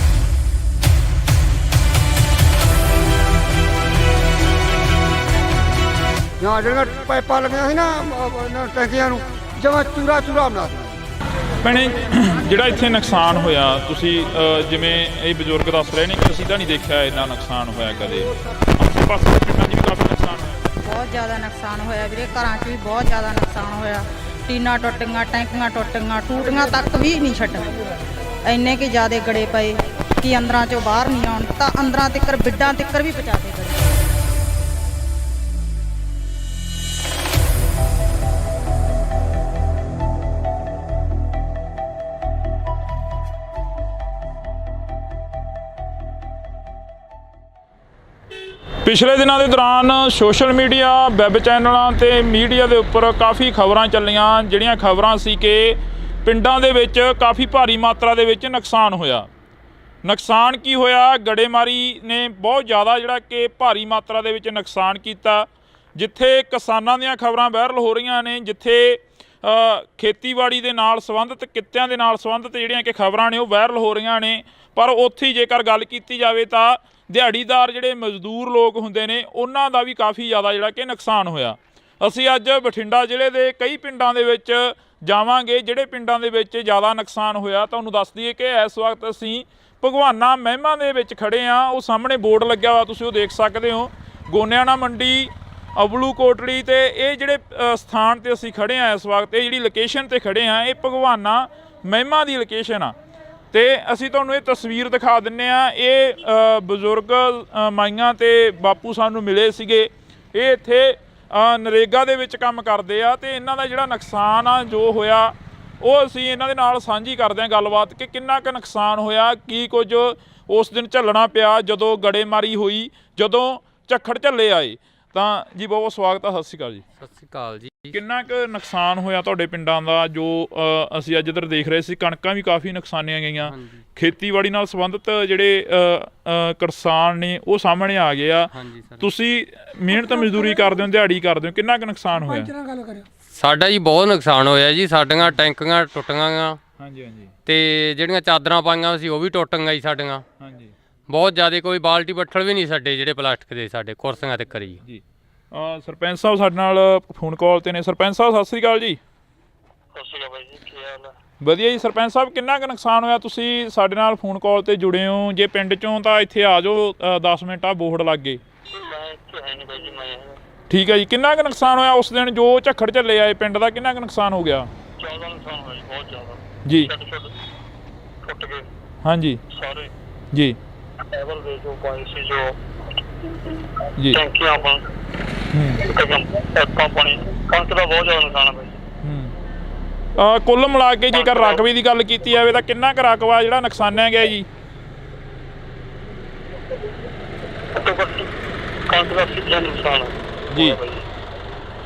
ਜਾਂ ਜਿਹੜੀਆਂ ਪਾਈਪਾਂ ਲੱਗੀਆਂ ਸੀ ਨਾ ਟੈਂਕੀਆਂ ਨੂੰ, ਜਮਾਂ ਚੂਰਾ ਬਣਾ ਦਿੱਤਾ। ਭੈਣੇ, ਜਿਹੜਾ ਇੱਥੇ ਨੁਕਸਾਨ ਹੋਇਆ, ਤੁਸੀਂ ਜਿਵੇਂ ਇਹ ਬਜ਼ੁਰਗ ਦੱਸ ਰਹੇ ਨੇ ਕਿ ਅਸੀਂ ਤਾਂ ਨਹੀਂ ਦੇਖਿਆ ਇੰਨਾ ਨੁਕਸਾਨ ਹੋਇਆ ਕਦੇ। ਆਸੇ ਪਾਸੇ ਦੇ ਪਿੰਡਾਂ 'ਚ ਵੀ ਕਾਫੀ ਨੁਕਸਾਨ ਹੋਇਆ। ਬਹੁਤ ਜ਼ਿਆਦਾ ਨੁਕਸਾਨ ਹੋਇਆ ਵੀਰੇ, ਘਰਾਂ 'ਚ ਵੀ ਬਹੁਤ ਜ਼ਿਆਦਾ ਨੁਕਸਾਨ ਹੋਇਆ। ਟੀਨਾਂ ਟੁੱਟ ਗਈਆਂ, ਟੈਂਕੀਆਂ ਟੁੱਟ ਗਈਆਂ, ਟੂਟੀਆਂ ਤੱਕ ਵੀ ਨਹੀਂ ਛੱਡ। ਇੰਨੇ ਕਿ ਜ਼ਿਆਦਾ ਗੜੇ ਪਏ ਕਿ ਅੰਦਰਾਂ 'ਚੋਂ ਬਾਹਰ ਨਹੀਂ ਆਉਣ, ਤਾਂ ਅੰਦਰਾਂ ਤੱਕ ਬਿੱਡਾਂ ਤੱਕ ਵੀ ਪਹੁੰਚਾ ਕੇ ਗਏ। ਪਿਛਲੇ ਦਿਨਾਂ ਦੇ ਦੌਰਾਨ ਸੋਸ਼ਲ ਮੀਡੀਆ, ਵੈਬ ਚੈਨਲਾਂ ਤੇ ਮੀਡੀਆ ਦੇ ਉੱਪਰ ਕਾਫੀ ਖਬਰਾਂ ਚੱਲੀਆਂ, ਜਿਹੜੀਆਂ ਖਬਰਾਂ ਸੀ ਕਿ ਪਿੰਡਾਂ ਦੇ ਵਿੱਚ ਕਾਫੀ ਭਾਰੀ ਮਾਤਰਾ ਦੇ ਵਿੱਚ ਨੁਕਸਾਨ ਹੋਇਆ। ਨੁਕਸਾਨ ਕੀ ਹੋਇਆ? ਗੜੇਮਾਰੀ ਨੇ ਬਹੁਤ ਜ਼ਿਆਦਾ ਜਿਹੜਾ ਕਿ ਭਾਰੀ ਮਾਤਰਾ ਦੇ ਵਿੱਚ ਨੁਕਸਾਨ ਕੀਤਾ। ਜਿੱਥੇ ਕਿਸਾਨਾਂ ਦੀਆਂ ਖਬਰਾਂ ਵਾਇਰਲ ਹੋ ਰਹੀਆਂ ਨੇ, ਜਿੱਥੇ ਖੇਤੀਬਾੜੀ ਦੇ ਨਾਲ ਸੰਬੰਧਿਤ ਕਿੱਤਿਆਂ ਦੇ ਨਾਲ ਸੰਬੰਧਿਤ ਜਿਹੜੀਆਂ ਕਿ ਖਬਰਾਂ ਨੇ ਉਹ ਵਾਇਰਲ ਹੋ ਰਹੀਆਂ ਨੇ, ਪਰ ਉੱਥੇ ਜੇਕਰ ਗੱਲ ਕੀਤੀ ਜਾਵੇ ਤਾਂ ਦਿਹਾੜੀਦਾਰ ਜਿਹੜੇ ਮਜ਼ਦੂਰ ਲੋਕ ਹੁੰਦੇ ਨੇ ਉਹਨਾਂ ਦਾ ਵੀ ਕਾਫੀ ਜ਼ਿਆਦਾ ਜਿਹੜਾ ਕਿ ਨੁਕਸਾਨ ਹੋਇਆ। ਅਸੀਂ ਅੱਜ ਬਠਿੰਡਾ ਜ਼ਿਲ੍ਹੇ ਦੇ ਕਈ ਪਿੰਡਾਂ ਦੇ ਵਿੱਚ ਜਾਵਾਂਗੇ, ਜਿਹੜੇ ਪਿੰਡਾਂ ਦੇ ਵਿੱਚ ਜ਼ਿਆਦਾ ਨੁਕਸਾਨ ਹੋਇਆ। ਤੁਹਾਨੂੰ ਦੱਸ ਦਈਏ ਕਿ ਇਸ ਵਕਤ ਅਸੀਂ ਭਗਵਾਨਾ ਮਹਿਮਾ ਦੇ ਵਿੱਚ ਖੜੇ ਹਾਂ। ਉਹ ਸਾਹਮਣੇ ਬੋਰਡ ਲੱਗਿਆ ਹੋਇਆ, ਤੁਸੀਂ ਉਹ ਦੇਖ ਸਕਦੇ ਹੋ, ਗੋਨਿਆਣਾ ਮੰਡੀ, ਅਬਲੂ ਕੋਟੜੀ। ਤੇ ਇਹ ਜਿਹੜੇ ਸਥਾਨ ਤੇ ਅਸੀਂ ਖੜੇ ਹਾਂ ਇਸ ਵਕਤ, ਇਹ ਜਿਹੜੀ ਲੋਕੇਸ਼ਨ ਤੇ ਖੜੇ ਹਾਂ, ਇਹ ਭਗਵਾਨਾ ਮਹਿਮਾ ਦੀ ਲੋਕੇਸ਼ਨ ਆ। ਤੇ ਅਸੀਂ ਤੁਹਾਨੂੰ ਇਹ ਤਸਵੀਰ ਦਿਖਾ ਦਿੰਨੇ ਆ। ਇਹ ਬਜ਼ੁਰਗ ਮਾਈਆਂ ਤੇ ਬਾਪੂ ਸਾਨੂੰ ਮਿਲੇ ਸੀਗੇ। ਇਹ ਇੱਥੇ ਨਰੇਗਾ ਦੇ ਵਿੱਚ ਕੰਮ ਕਰਦੇ ਆ ਤੇ ਇਹਨਾਂ ਦਾ ਜਿਹੜਾ ਨੁਕਸਾਨ ਆ ਜੋ ਹੋਇਆ ਉਹ ਅਸੀਂ ਇਹਨਾਂ ਦੇ ਨਾਲ ਸਾਂਝੀ ਕਰਦੇ ਹਾਂ ਗੱਲਬਾਤ ਕਿ ਕਿੰਨਾ ਕੁ ਨੁਕਸਾਨ ਹੋਇਆ, ਕੀ ਕੁਝ ਉਸ ਦਿਨ ਝੱਲਣਾ ਪਿਆ ਜਦੋਂ ਗੜੇਮਾਰੀ ਹੋਈ, ਜਦੋਂ ਝੱਖੜ ਝੱਲੇ ਆਏ। ਤਾਂ ਜੀ ਬਹੁਤ ਬਹੁਤ ਸਵਾਗਤ ਆ, ਸਤਿ ਸ਼੍ਰੀ ਅਕਾਲ ਜੀ। ਸਤਿ ਸ਼੍ਰੀ ਅਕਾਲ ਜੀ। ਕਿੰਨਾ ਕੁ ਨੁਕਸਾਨ ਹੋਇਆ ਤੁਹਾਡੇ ਪਿੰਡਾਂ ਦਾ ਜੋ ਅਸੀਂ ਅੱਜ ਇੱਧਰ ਦੇਖ ਰਹੇ ਸੀ? ਕਣਕਾਂ ਵੀ ਕਾਫੀ ਨੁਕਸਾਨੀਆਂ ਗਈਆਂ, ਖੇਤੀਬਾੜੀ ਨਾਲ ਸੰਬੰਧਿਤ ਜਿਹੜੇ ਕਿਸਾਨ ਨੇ ਉਹ ਸਾਹਮਣੇ ਆ ਗਏ ਆ। ਤੁਸੀਂ ਮਿਹਨਤ ਮਜ਼ਦੂਰੀ ਕਰਦੇ ਹੋ, ਦਿਹਾੜੀ ਕਰਦੇ ਹੋ, ਕਿੰਨਾ ਕੁ ਨੁਕਸਾਨ ਹੋਇਆ? ਸਾਡਾ ਜੀ ਬਹੁਤ ਨੁਕਸਾਨ ਹੋਇਆ ਜੀ। ਸਾਡੀਆਂ ਟੈਂਕੀਆਂ ਟੁੱਟ ਗਈਆਂ, ਤੇ ਜਿਹੜੀਆਂ ਚਾਦਰਾਂ ਪਾਈਆਂ ਸੀ ਉਹ ਵੀ ਟੁੱਟ ਗਈਆਂ ਜੀ ਸਾਡੀਆਂ। ਬਹੁਤ ਜ਼ਿਆਦਾ, ਕੋਈ ਬਾਲਟੀ ਬੱਠਲ ਵੀ ਨਹੀਂ ਸਾਡੇ ਜਿਹੜੇ ਪਲਾਸਟਿਕ ਦੇ, ਸਾਡੇ ਕੁਰਸੀਆਂ ਤੇ ਕਰੀ ਜੀ। ਸਰਪੰਚ ਸਾਹਿਬ ਸਾਡੇ ਨਾਲ ਫੋਨ ਕਾਲ ਤੇ ਨੇ। ਸਰਪੰਚ ਸਾਹਿਬ ਸਤਿ ਸ਼੍ਰੀ ਅਕਾਲ ਜੀ। ਸਤਿ ਸ਼੍ਰੀ ਅਕਾਲ ਬਾਈ ਜੀ, ਕੀ ਹਾਲ ਹੈ? ਵਧੀਆ ਜੀ। ਸਰਪੰਚ ਸਾਹਿਬ ਕਿੰਨਾ ਕੁ ਨੁਕਸਾਨ ਹੋਇਆ? ਤੁਸੀਂ ਸਾਡੇ ਨਾਲ ਫੋਨ ਕਾਲ ਤੇ ਜੁੜੇ ਹੋ, ਜੇ ਪਿੰਡ ਚੋਂ ਤਾਂ ਇੱਥੇ ਆ ਜਾਓ, 10 ਮਿੰਟ ਆ ਬੋਰਡ ਲੱਗ ਗਏ। ਮੈਂ ਇੱਥੇ ਹੈ ਨਹੀਂ ਬਾਈ ਜੀ, ਮੈਂ ਠੀਕ ਹੈ ਜੀ। ਕਿੰਨਾ ਕੁ ਨੁਕਸਾਨ ਹੋਇਆ ਉਸ ਦਿਨ ਜੋ ਝੱਖੜ ਝੱਲੇ ਆਏ ਪਿੰਡ ਦਾ? ਕਿੰਨਾ ਕੁ ਨੁਕਸਾਨ ਹੋ ਗਿਆ? ਜ਼ਿਆਦਾ ਨੁਕਸਾਨ ਹੋਇਆ ਜੀ, ਬਹੁਤ ਜ਼ਿਆਦਾ ਜੀ। ਟੁੱਟ ਗਏ ਹਾਂਜੀ ਸਾਰੇ ਜੀ ਟੇਬਲ ਦੇ ਜੋ ਪਾਈ ਸੀ, ਜੋ ਜੀ। ਟੈਂਕੀਆਂ ਆਪਾਂ ਟੈਪਾਂ ਪਾਣੀ, ਕਣਕ ਦਾ ਬਹੁਤ ਜ਼ਿਆਦਾ ਨੁਕਸਾਨ ਹੈ ਬਾਈ ਜੀ। ਕੁੱਲ ਮਿਲਾ ਕੇ ਜੇਕਰ ਰਕਬੇ ਦੀ ਗੱਲ ਕੀਤੀ ਜਾਵੇ ਤਾਂ ਕਿੰਨਾ ਕੁ ਰਕਬਾ ਜਿਹੜਾ ਨੁਕਸਾਨਿਆ ਗਿਆ ਜੀ? ਘੱਟੋ ਘੱਟ ਕਣਕ ਦਾ 80% ਨੁਕਸਾਨ ਹੈ ਜੀ।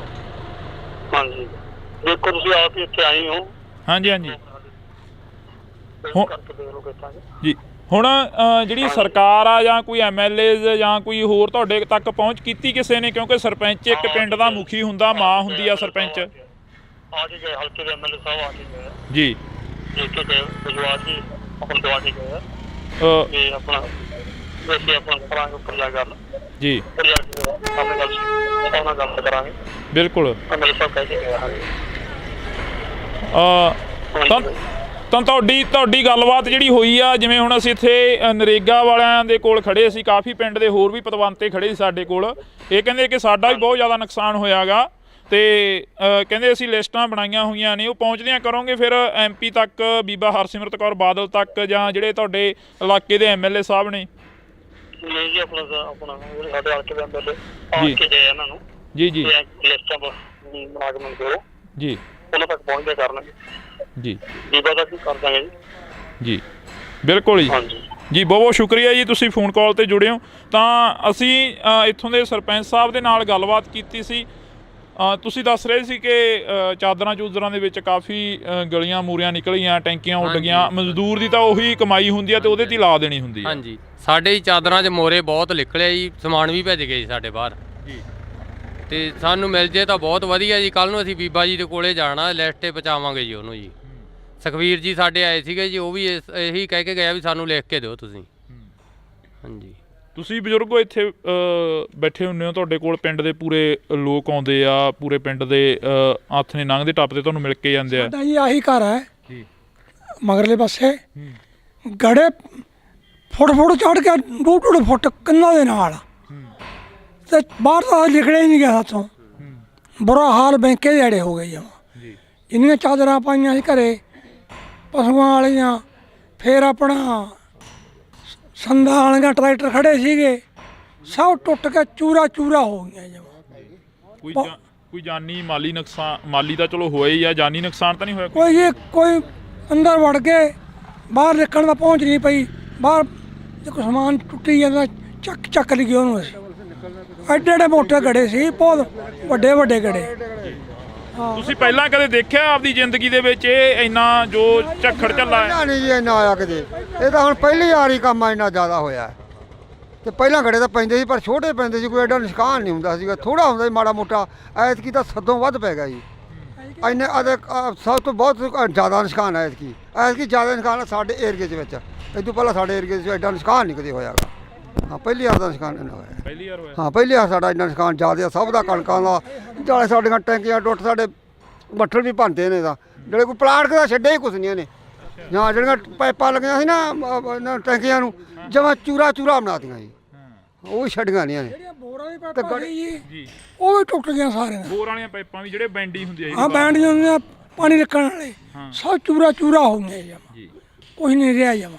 ਹਾਂਜੀ, ਦੇਖੋ ਤੁਸੀਂ ਆਪ ਹੀ ਇੱਥੇ ਆਏ ਹੋ। ਹਾਂਜੀ ਹਾਂਜੀ ਕਰਕੇ ਦੇਖ ਲਓ ਕਿੱਦਾਂ ਜੀ। ਹੁਣ ਜਿਹੜੀ ਸਰਕਾਰ ਆ ਜਾਂ ਕੋਈ MLA ਜਾਂ ਕੋਈ ਹੋਰ ਤੁਹਾਡੇ ਤੱਕ ਪਹੁੰਚ ਕੀਤੀ ਕਿਸੇ ਨੇ? ਕਿਉਂਕਿ ਸਰਪੰਚ ਇੱਕ ਪਿੰਡ ਦਾ ਮੁਖੀ ਹੁੰਦਾ, ਮਾਂ ਹੁੰਦੀ ਆ ਸਰਪੰਚ। ਆ ਕੇ ਗਏ, ਹਲਕੇ ਦੇ MLA ਸਾਹਿਬ ਆ ਕੇ ਗਏ ਜੀ। ਦੇਖ ਕੇ ਗਏ, ਵਿਜਵਾਰ ਜੀ ਆਪਣਾ ਦਵਾ ਕੇ ਗਏ ਤੇ ਆਪਣਾ ਵੈਸੇ ਆਪਣਾ ਕਰਾਂਗੇ ਉੱਪਰ ਜਾ ਗੱਲ ਜੀ। ਉੱਪਰ ਜਾ ਕੇ ਆਪਣੇ ਗੱਲ ਉਹਨਾਂ ਗੱਲ ਕਰਾਂਗੇ। ਬਿਲਕੁਲ। MLA ਸਾਹਿਬ ਕਹਿ ਕੇ ਗਏ। ਹਾਂਜੀ ਤਾਂ ਤੁਹਾਡੀ ਗੱਲਬਾਤ ਜਿਹੜੀ ਹੋਈ ਆ, ਜਿਵੇਂ ਹੁਣ ਅਸੀਂ ਇੱਥੇ ਨਰੇਗਾ ਵਾਲਿਆਂ ਦੇ ਕੋਲ ਖੜੇ ਸੀ, ਕਾਫੀ ਪਿੰਡ ਦੇ ਹੋਰ ਵੀ ਪਤਵੰਤੇ ਖੜੇ ਸੀ ਸਾਡੇ ਕੋਲ। ਇਹ ਕਹਿੰਦੇ ਕਿ ਸਾਡਾ ਵੀ ਬਹੁਤ ਜ਼ਿਆਦਾ ਨੁਕਸਾਨ ਹੋਇਆ ਗਾ, ਤੇ ਕਹਿੰਦੇ ਅਸੀਂ ਲਿਸਟਾਂ ਬਣਾਈਆਂ ਹੋਈਆਂ ਨੇ, ਉਹ ਪਹੁੰਚਦਿਆਂ ਕਰੋਗੇ ਫਿਰ MP ਤੱਕ, ਬੀਬਾ ਹਰਸਿਮਰਤ ਕੌਰ ਬਾਦਲ ਤੱਕ, ਜਾਂ ਜਿਹੜੇ ਤੁਹਾਡੇ ਇਲਾਕੇ ਦੇ MLA ਸਾਹਿਬ ਨੇ? ਨਹੀਂ ਜੀ, ਆਪਣਾ ਜਿਹੜੇ ਸਾਡੇ ਹਲਕੇ ਦੇ MLA ਆ ਕੇ ਗਏ ਇਹਨਾਂ ਨੂੰ ਜੀ ਜੀ ਲਿਸਟਾਂ ਬਣਾ ਕੇ ਮੰਗੋ ਜੀ, ਉਹਨਾਂ ਤੱਕ ਪਹੁੰਚਦੇ ਕਰਨਗੇ ਜੀ। ਬੀਬਾ ਤੱਕ ਕਰ ਦਾਂਗੇ ਜੀ। ਜੀ ਬਿਲਕੁਲ ਜੀ। ਜੀ ਬਹੁਤ ਬਹੁਤ ਸ਼ੁਕਰੀਆ ਜੀ, ਤੁਸੀਂ ਫੋਨ ਕਾਲ ਤੇ ਜੁੜੇ ਹੋ। ਤਾਂ ਅਸੀਂ ਇੱਥੋਂ ਦੇ ਸਰਪੰਚ ਸਾਹਿਬ ਦੇ ਨਾਲ ਗੱਲਬਾਤ ਕੀਤੀ ਸੀ। ਤੁਸੀਂ ਦੱਸ ਰਹੇ ਸੀ ਕਿ ਚਾਦਰਾਂ ਚੂਦਰਾਂ ਦੇ ਵਿੱਚ ਕਾਫੀ ਗਲੀਆਂ ਮੂਰੀਆਂ ਨਿਕਲੀਆਂ, ਟੈਂਕੀਆਂ ਉੱਡ ਗਈਆਂ। ਮਜ਼ਦੂਰ ਦੀ ਤਾਂ ਉਹੀ ਕਮਾਈ ਹੁੰਦੀ ਆ ਤੇ ਉਹਦੇ ਤੇ ਲਾ ਦੇਣੀ ਹੁੰਦੀ ਆ। ਹਾਂਜੀ, ਸਾਡੇ ਚਾਦਰਾਂ 'ਚ ਮੋਰੇ ਬਹੁਤ ਨਿਕਲੇ ਜੀ, ਸਮਾਨ ਵੀ ਭੇਜ ਗਏ ਜੀ ਸਾਡੇ ਬਾਹਰ ਜੀ। ਤੇ ਸਾਨੂੰ ਮਿਲ ਜੇ ਤਾਂ ਬਹੁਤ ਵਧੀਆ ਜੀ। ਕੱਲ ਨੂੰ ਅਸੀਂ ਬੀਬਾ ਜੀ ਦੇ ਕੋਲੇ ਜਾਣਾ, ਲਿਸਟ 'ਤੇ ਪਹੁੰਚਾਵਾਂਗੇ ਜੀ ਉਹਨੂੰ ਜੀ। ਸੁਖਵੀਰ ਜੀ ਸਾਡੇ ਆਏ ਸੀਗੇ ਜੀ, ਉਹ ਵੀ ਇਹੀ ਕਹਿ ਕੇ ਗਿਆ ਵੀ ਸਾਨੂੰ ਲਿਖ ਕੇ ਦਿਓ ਤੁਸੀਂ। ਹਾਂਜੀ, ਤੁਸੀਂ ਬਜ਼ੁਰਗੋ ਇੱਥੇ ਬੈਠੇ ਹੁੰਦੇ ਹੋ, ਤੁਹਾਡੇ ਕੋਲ ਪਿੰਡ ਦੇ ਪੂਰੇ ਲੋਕ ਆਉਂਦੇ ਆ, ਪੂਰੇ ਪਿੰਡ ਦੇ ਹੱਥ ਨੇ ਲੰਘਦੇ ਟੱਪਦੇ ਤੁਹਾਨੂੰ ਮਿਲ ਕੇ ਜਾਂਦੇ ਆ। ਸਾਡਾ ਜੀ ਆਹੀ ਘਰ ਹੈ ਜੀ, ਮਗਰਲੇ ਪਾਸੇ ਗੜੇ ਫੁੱਟ ਚੜ ਕੇ 2-2 ਫੁੱਟ ਕੰਨਾਂ ਦੇ ਨਾਲ, ਤੇ ਬਾਹਰ ਤਾਂ ਨਿਕਲਿਆ ਹੀ ਨਹੀਂ ਗਿਆ ਹੱਥੋਂ। ਬੁਰਾ ਹਾਲ ਬੈਂਕੇ ਦੇ ਅੜੇ ਹੋ ਗਏ ਜਮਾਂ। ਇੰਨੀਆਂ ਚਾਦਰਾਂ ਪਾਈਆਂ ਸੀ ਘਰੇ ਪਸ਼ੂਆਂ ਵਾਲੀਆਂ, ਫਿਰ ਆਪਣਾ ਸੰਦਾਂ ਵਾਲੀਆਂ ਟਰੈਕਟਰ ਖੜੇ ਸੀਗੇ, ਸਭ ਟੁੱਟ ਕੇ ਚੂਰਾ ਹੋ ਗਈਆਂ ਜਮਾਂ। ਕੋਈ ਜਾਨੀ ਮਾਲੀ ਨੁਕਸਾਨ? ਮਾਲੀ ਤਾਂ ਚਲੋ ਹੋਇਆ ਹੀ ਆ, ਜਾਨੀ ਨੁਕਸਾਨ ਤਾਂ ਨਹੀਂ ਹੋਇਆ ਕੋਈ ਅੰਦਰ ਵੜ ਕੇ ਬਾਹਰ ਨਿਕਲਣ ਦਾ ਪਹੁੰਚ ਨਹੀਂ ਪਈ। ਬਾਹਰ ਜੇ ਕੋਈ ਸਮਾਨ ਟੁੱਟੀ ਜਾਂਦਾ ਚੱਕ ਲਈ ਉਹਨੂੰ। ਅਸੀਂ ਐਡੇ ਮੋਟੇ ਗੜੇ ਸੀ, ਬਹੁਤ ਵੱਡੇ ਗੜੇ। ਤੁਸੀਂ ਪਹਿਲਾਂ ਕਦੇ ਦੇਖਿਆ ਆਪਦੀ ਜ਼ਿੰਦਗੀ ਦੇ ਵਿੱਚ ਇਹ ਇੰਨਾ ਜੋ ਝੱਖੜ ਝੱਲਾ ਹੈ? ਨਹੀਂ ਜੀ, ਇੰਨਾ ਆਇਆ ਕਦੇ। ਇਹ ਤਾਂ ਹੁਣ ਪਹਿਲੀ ਵਾਰੀ ਕੰਮ ਇੰਨਾ ਜ਼ਿਆਦਾ ਹੋਇਆ ਤੇ ਪਹਿਲਾਂ ਗੜੇ ਤਾਂ ਪੈਂਦੇ ਸੀ, ਪਰ ਛੋਟੇ ਪੈਂਦੇ ਸੀ, ਕੋਈ ਐਡਾ ਨੁਕਸਾਨ ਨਹੀਂ ਹੁੰਦਾ ਸੀਗਾ, ਥੋੜਾ ਹੁੰਦਾ ਸੀ ਮਾੜਾ ਮੋਟਾ। ਐਤਕੀ ਤਾਂ ਸਦੋਂ ਵੱਧ ਪੈ ਗਿਆ ਜੀ। ਇੰਨੇ ਸਭ ਤੋਂ ਬਹੁਤ ਜ਼ਿਆਦਾ ਨੁਕਸਾਨ ਹੈ ਐਤਕੀ ਜ਼ਿਆਦਾ ਨੁਕਸਾਨ ਸਾਡੇ ਏਰੀਏ ਦੇ ਵਿੱਚ। ਇਹ ਤੋਂ ਪਹਿਲਾਂ ਸਾਡੇ ਏਰੀਏ 'ਚ ਐਡਾ ਨੁਕਸਾਨ ਨਹੀਂ ਕਦੇ ਹੋਇਆਗਾ। ਹਾਂ, ਪਹਿਲੀ ਵਾਰ ਦਾ ਨੁਕਸਾਨ ਇੰਨਾ ਹੋਇਆ। ਪਹਿਲੀ ਵਾਰ ਹੋਇਆ? ਹਾਂ, ਪਹਿਲੀ ਵਾਰ ਸਾਡਾ ਇੰਨਾ ਨੁਕਸਾਨ ਜ਼ਿਆਦਾ ਸਭ ਦਾ, ਕਣਕਾਂ ਦਾ, ਜਾਲੇ ਸਾਡੀਆਂ ਟੈਂਕੀਆਂ ਟੁੱਟ, ਸਾਡੇ ਬੱਠਲ ਵੀ ਭੰਨਦੇ ਨੇ ਤਾਂ, ਜਿਹੜੇ ਕੋਈ ਪਲਾਟ ਦਾ ਛੱਡਿਆ ਹੀ ਕੁਛ ਨਹੀਂ ਇਹਨੇ। ਜਾਂ ਜਿਹੜੀਆਂ ਪਾਈਪਾਂ ਲੱਗੀਆਂ ਸੀ ਨਾ ਟੈਂਕੀਆਂ ਨੂੰ, ਜਮਾਂ ਚੂਰਾ ਬਣਾਤੀਆਂ ਜੀ, ਉਹ ਵੀ ਛੱਡੀਆਂ ਨਹੀਂ ਇਹਨੇ। ਬੋਰਾਂ ਦੀ ਪਾਈਪਾਂ ਜੀ ਉਹ ਵੀ ਟੁੱਟ ਗਈਆਂ ਸਾਰੀਆਂ। ਬੋਰ ਵਾਲੀਆਂ ਪਾਈਪਾਂ ਵੀ ਜਿਹੜੇ ਬੈਂਡੀ ਹੁੰਦੀ ਆ? ਹਾਂ, ਬੈਂਡੀਆਂ ਹੁੰਦੀਆਂ, ਪਾਣੀ ਰੱਖਣ ਵਾਲੇ, ਸਭ ਚੂਰਾ ਹੋ ਗਈਆਂ ਜਮਾਂ, ਕੁਛ ਨਹੀਂ ਰਿਹਾ ਜਮਾਂ।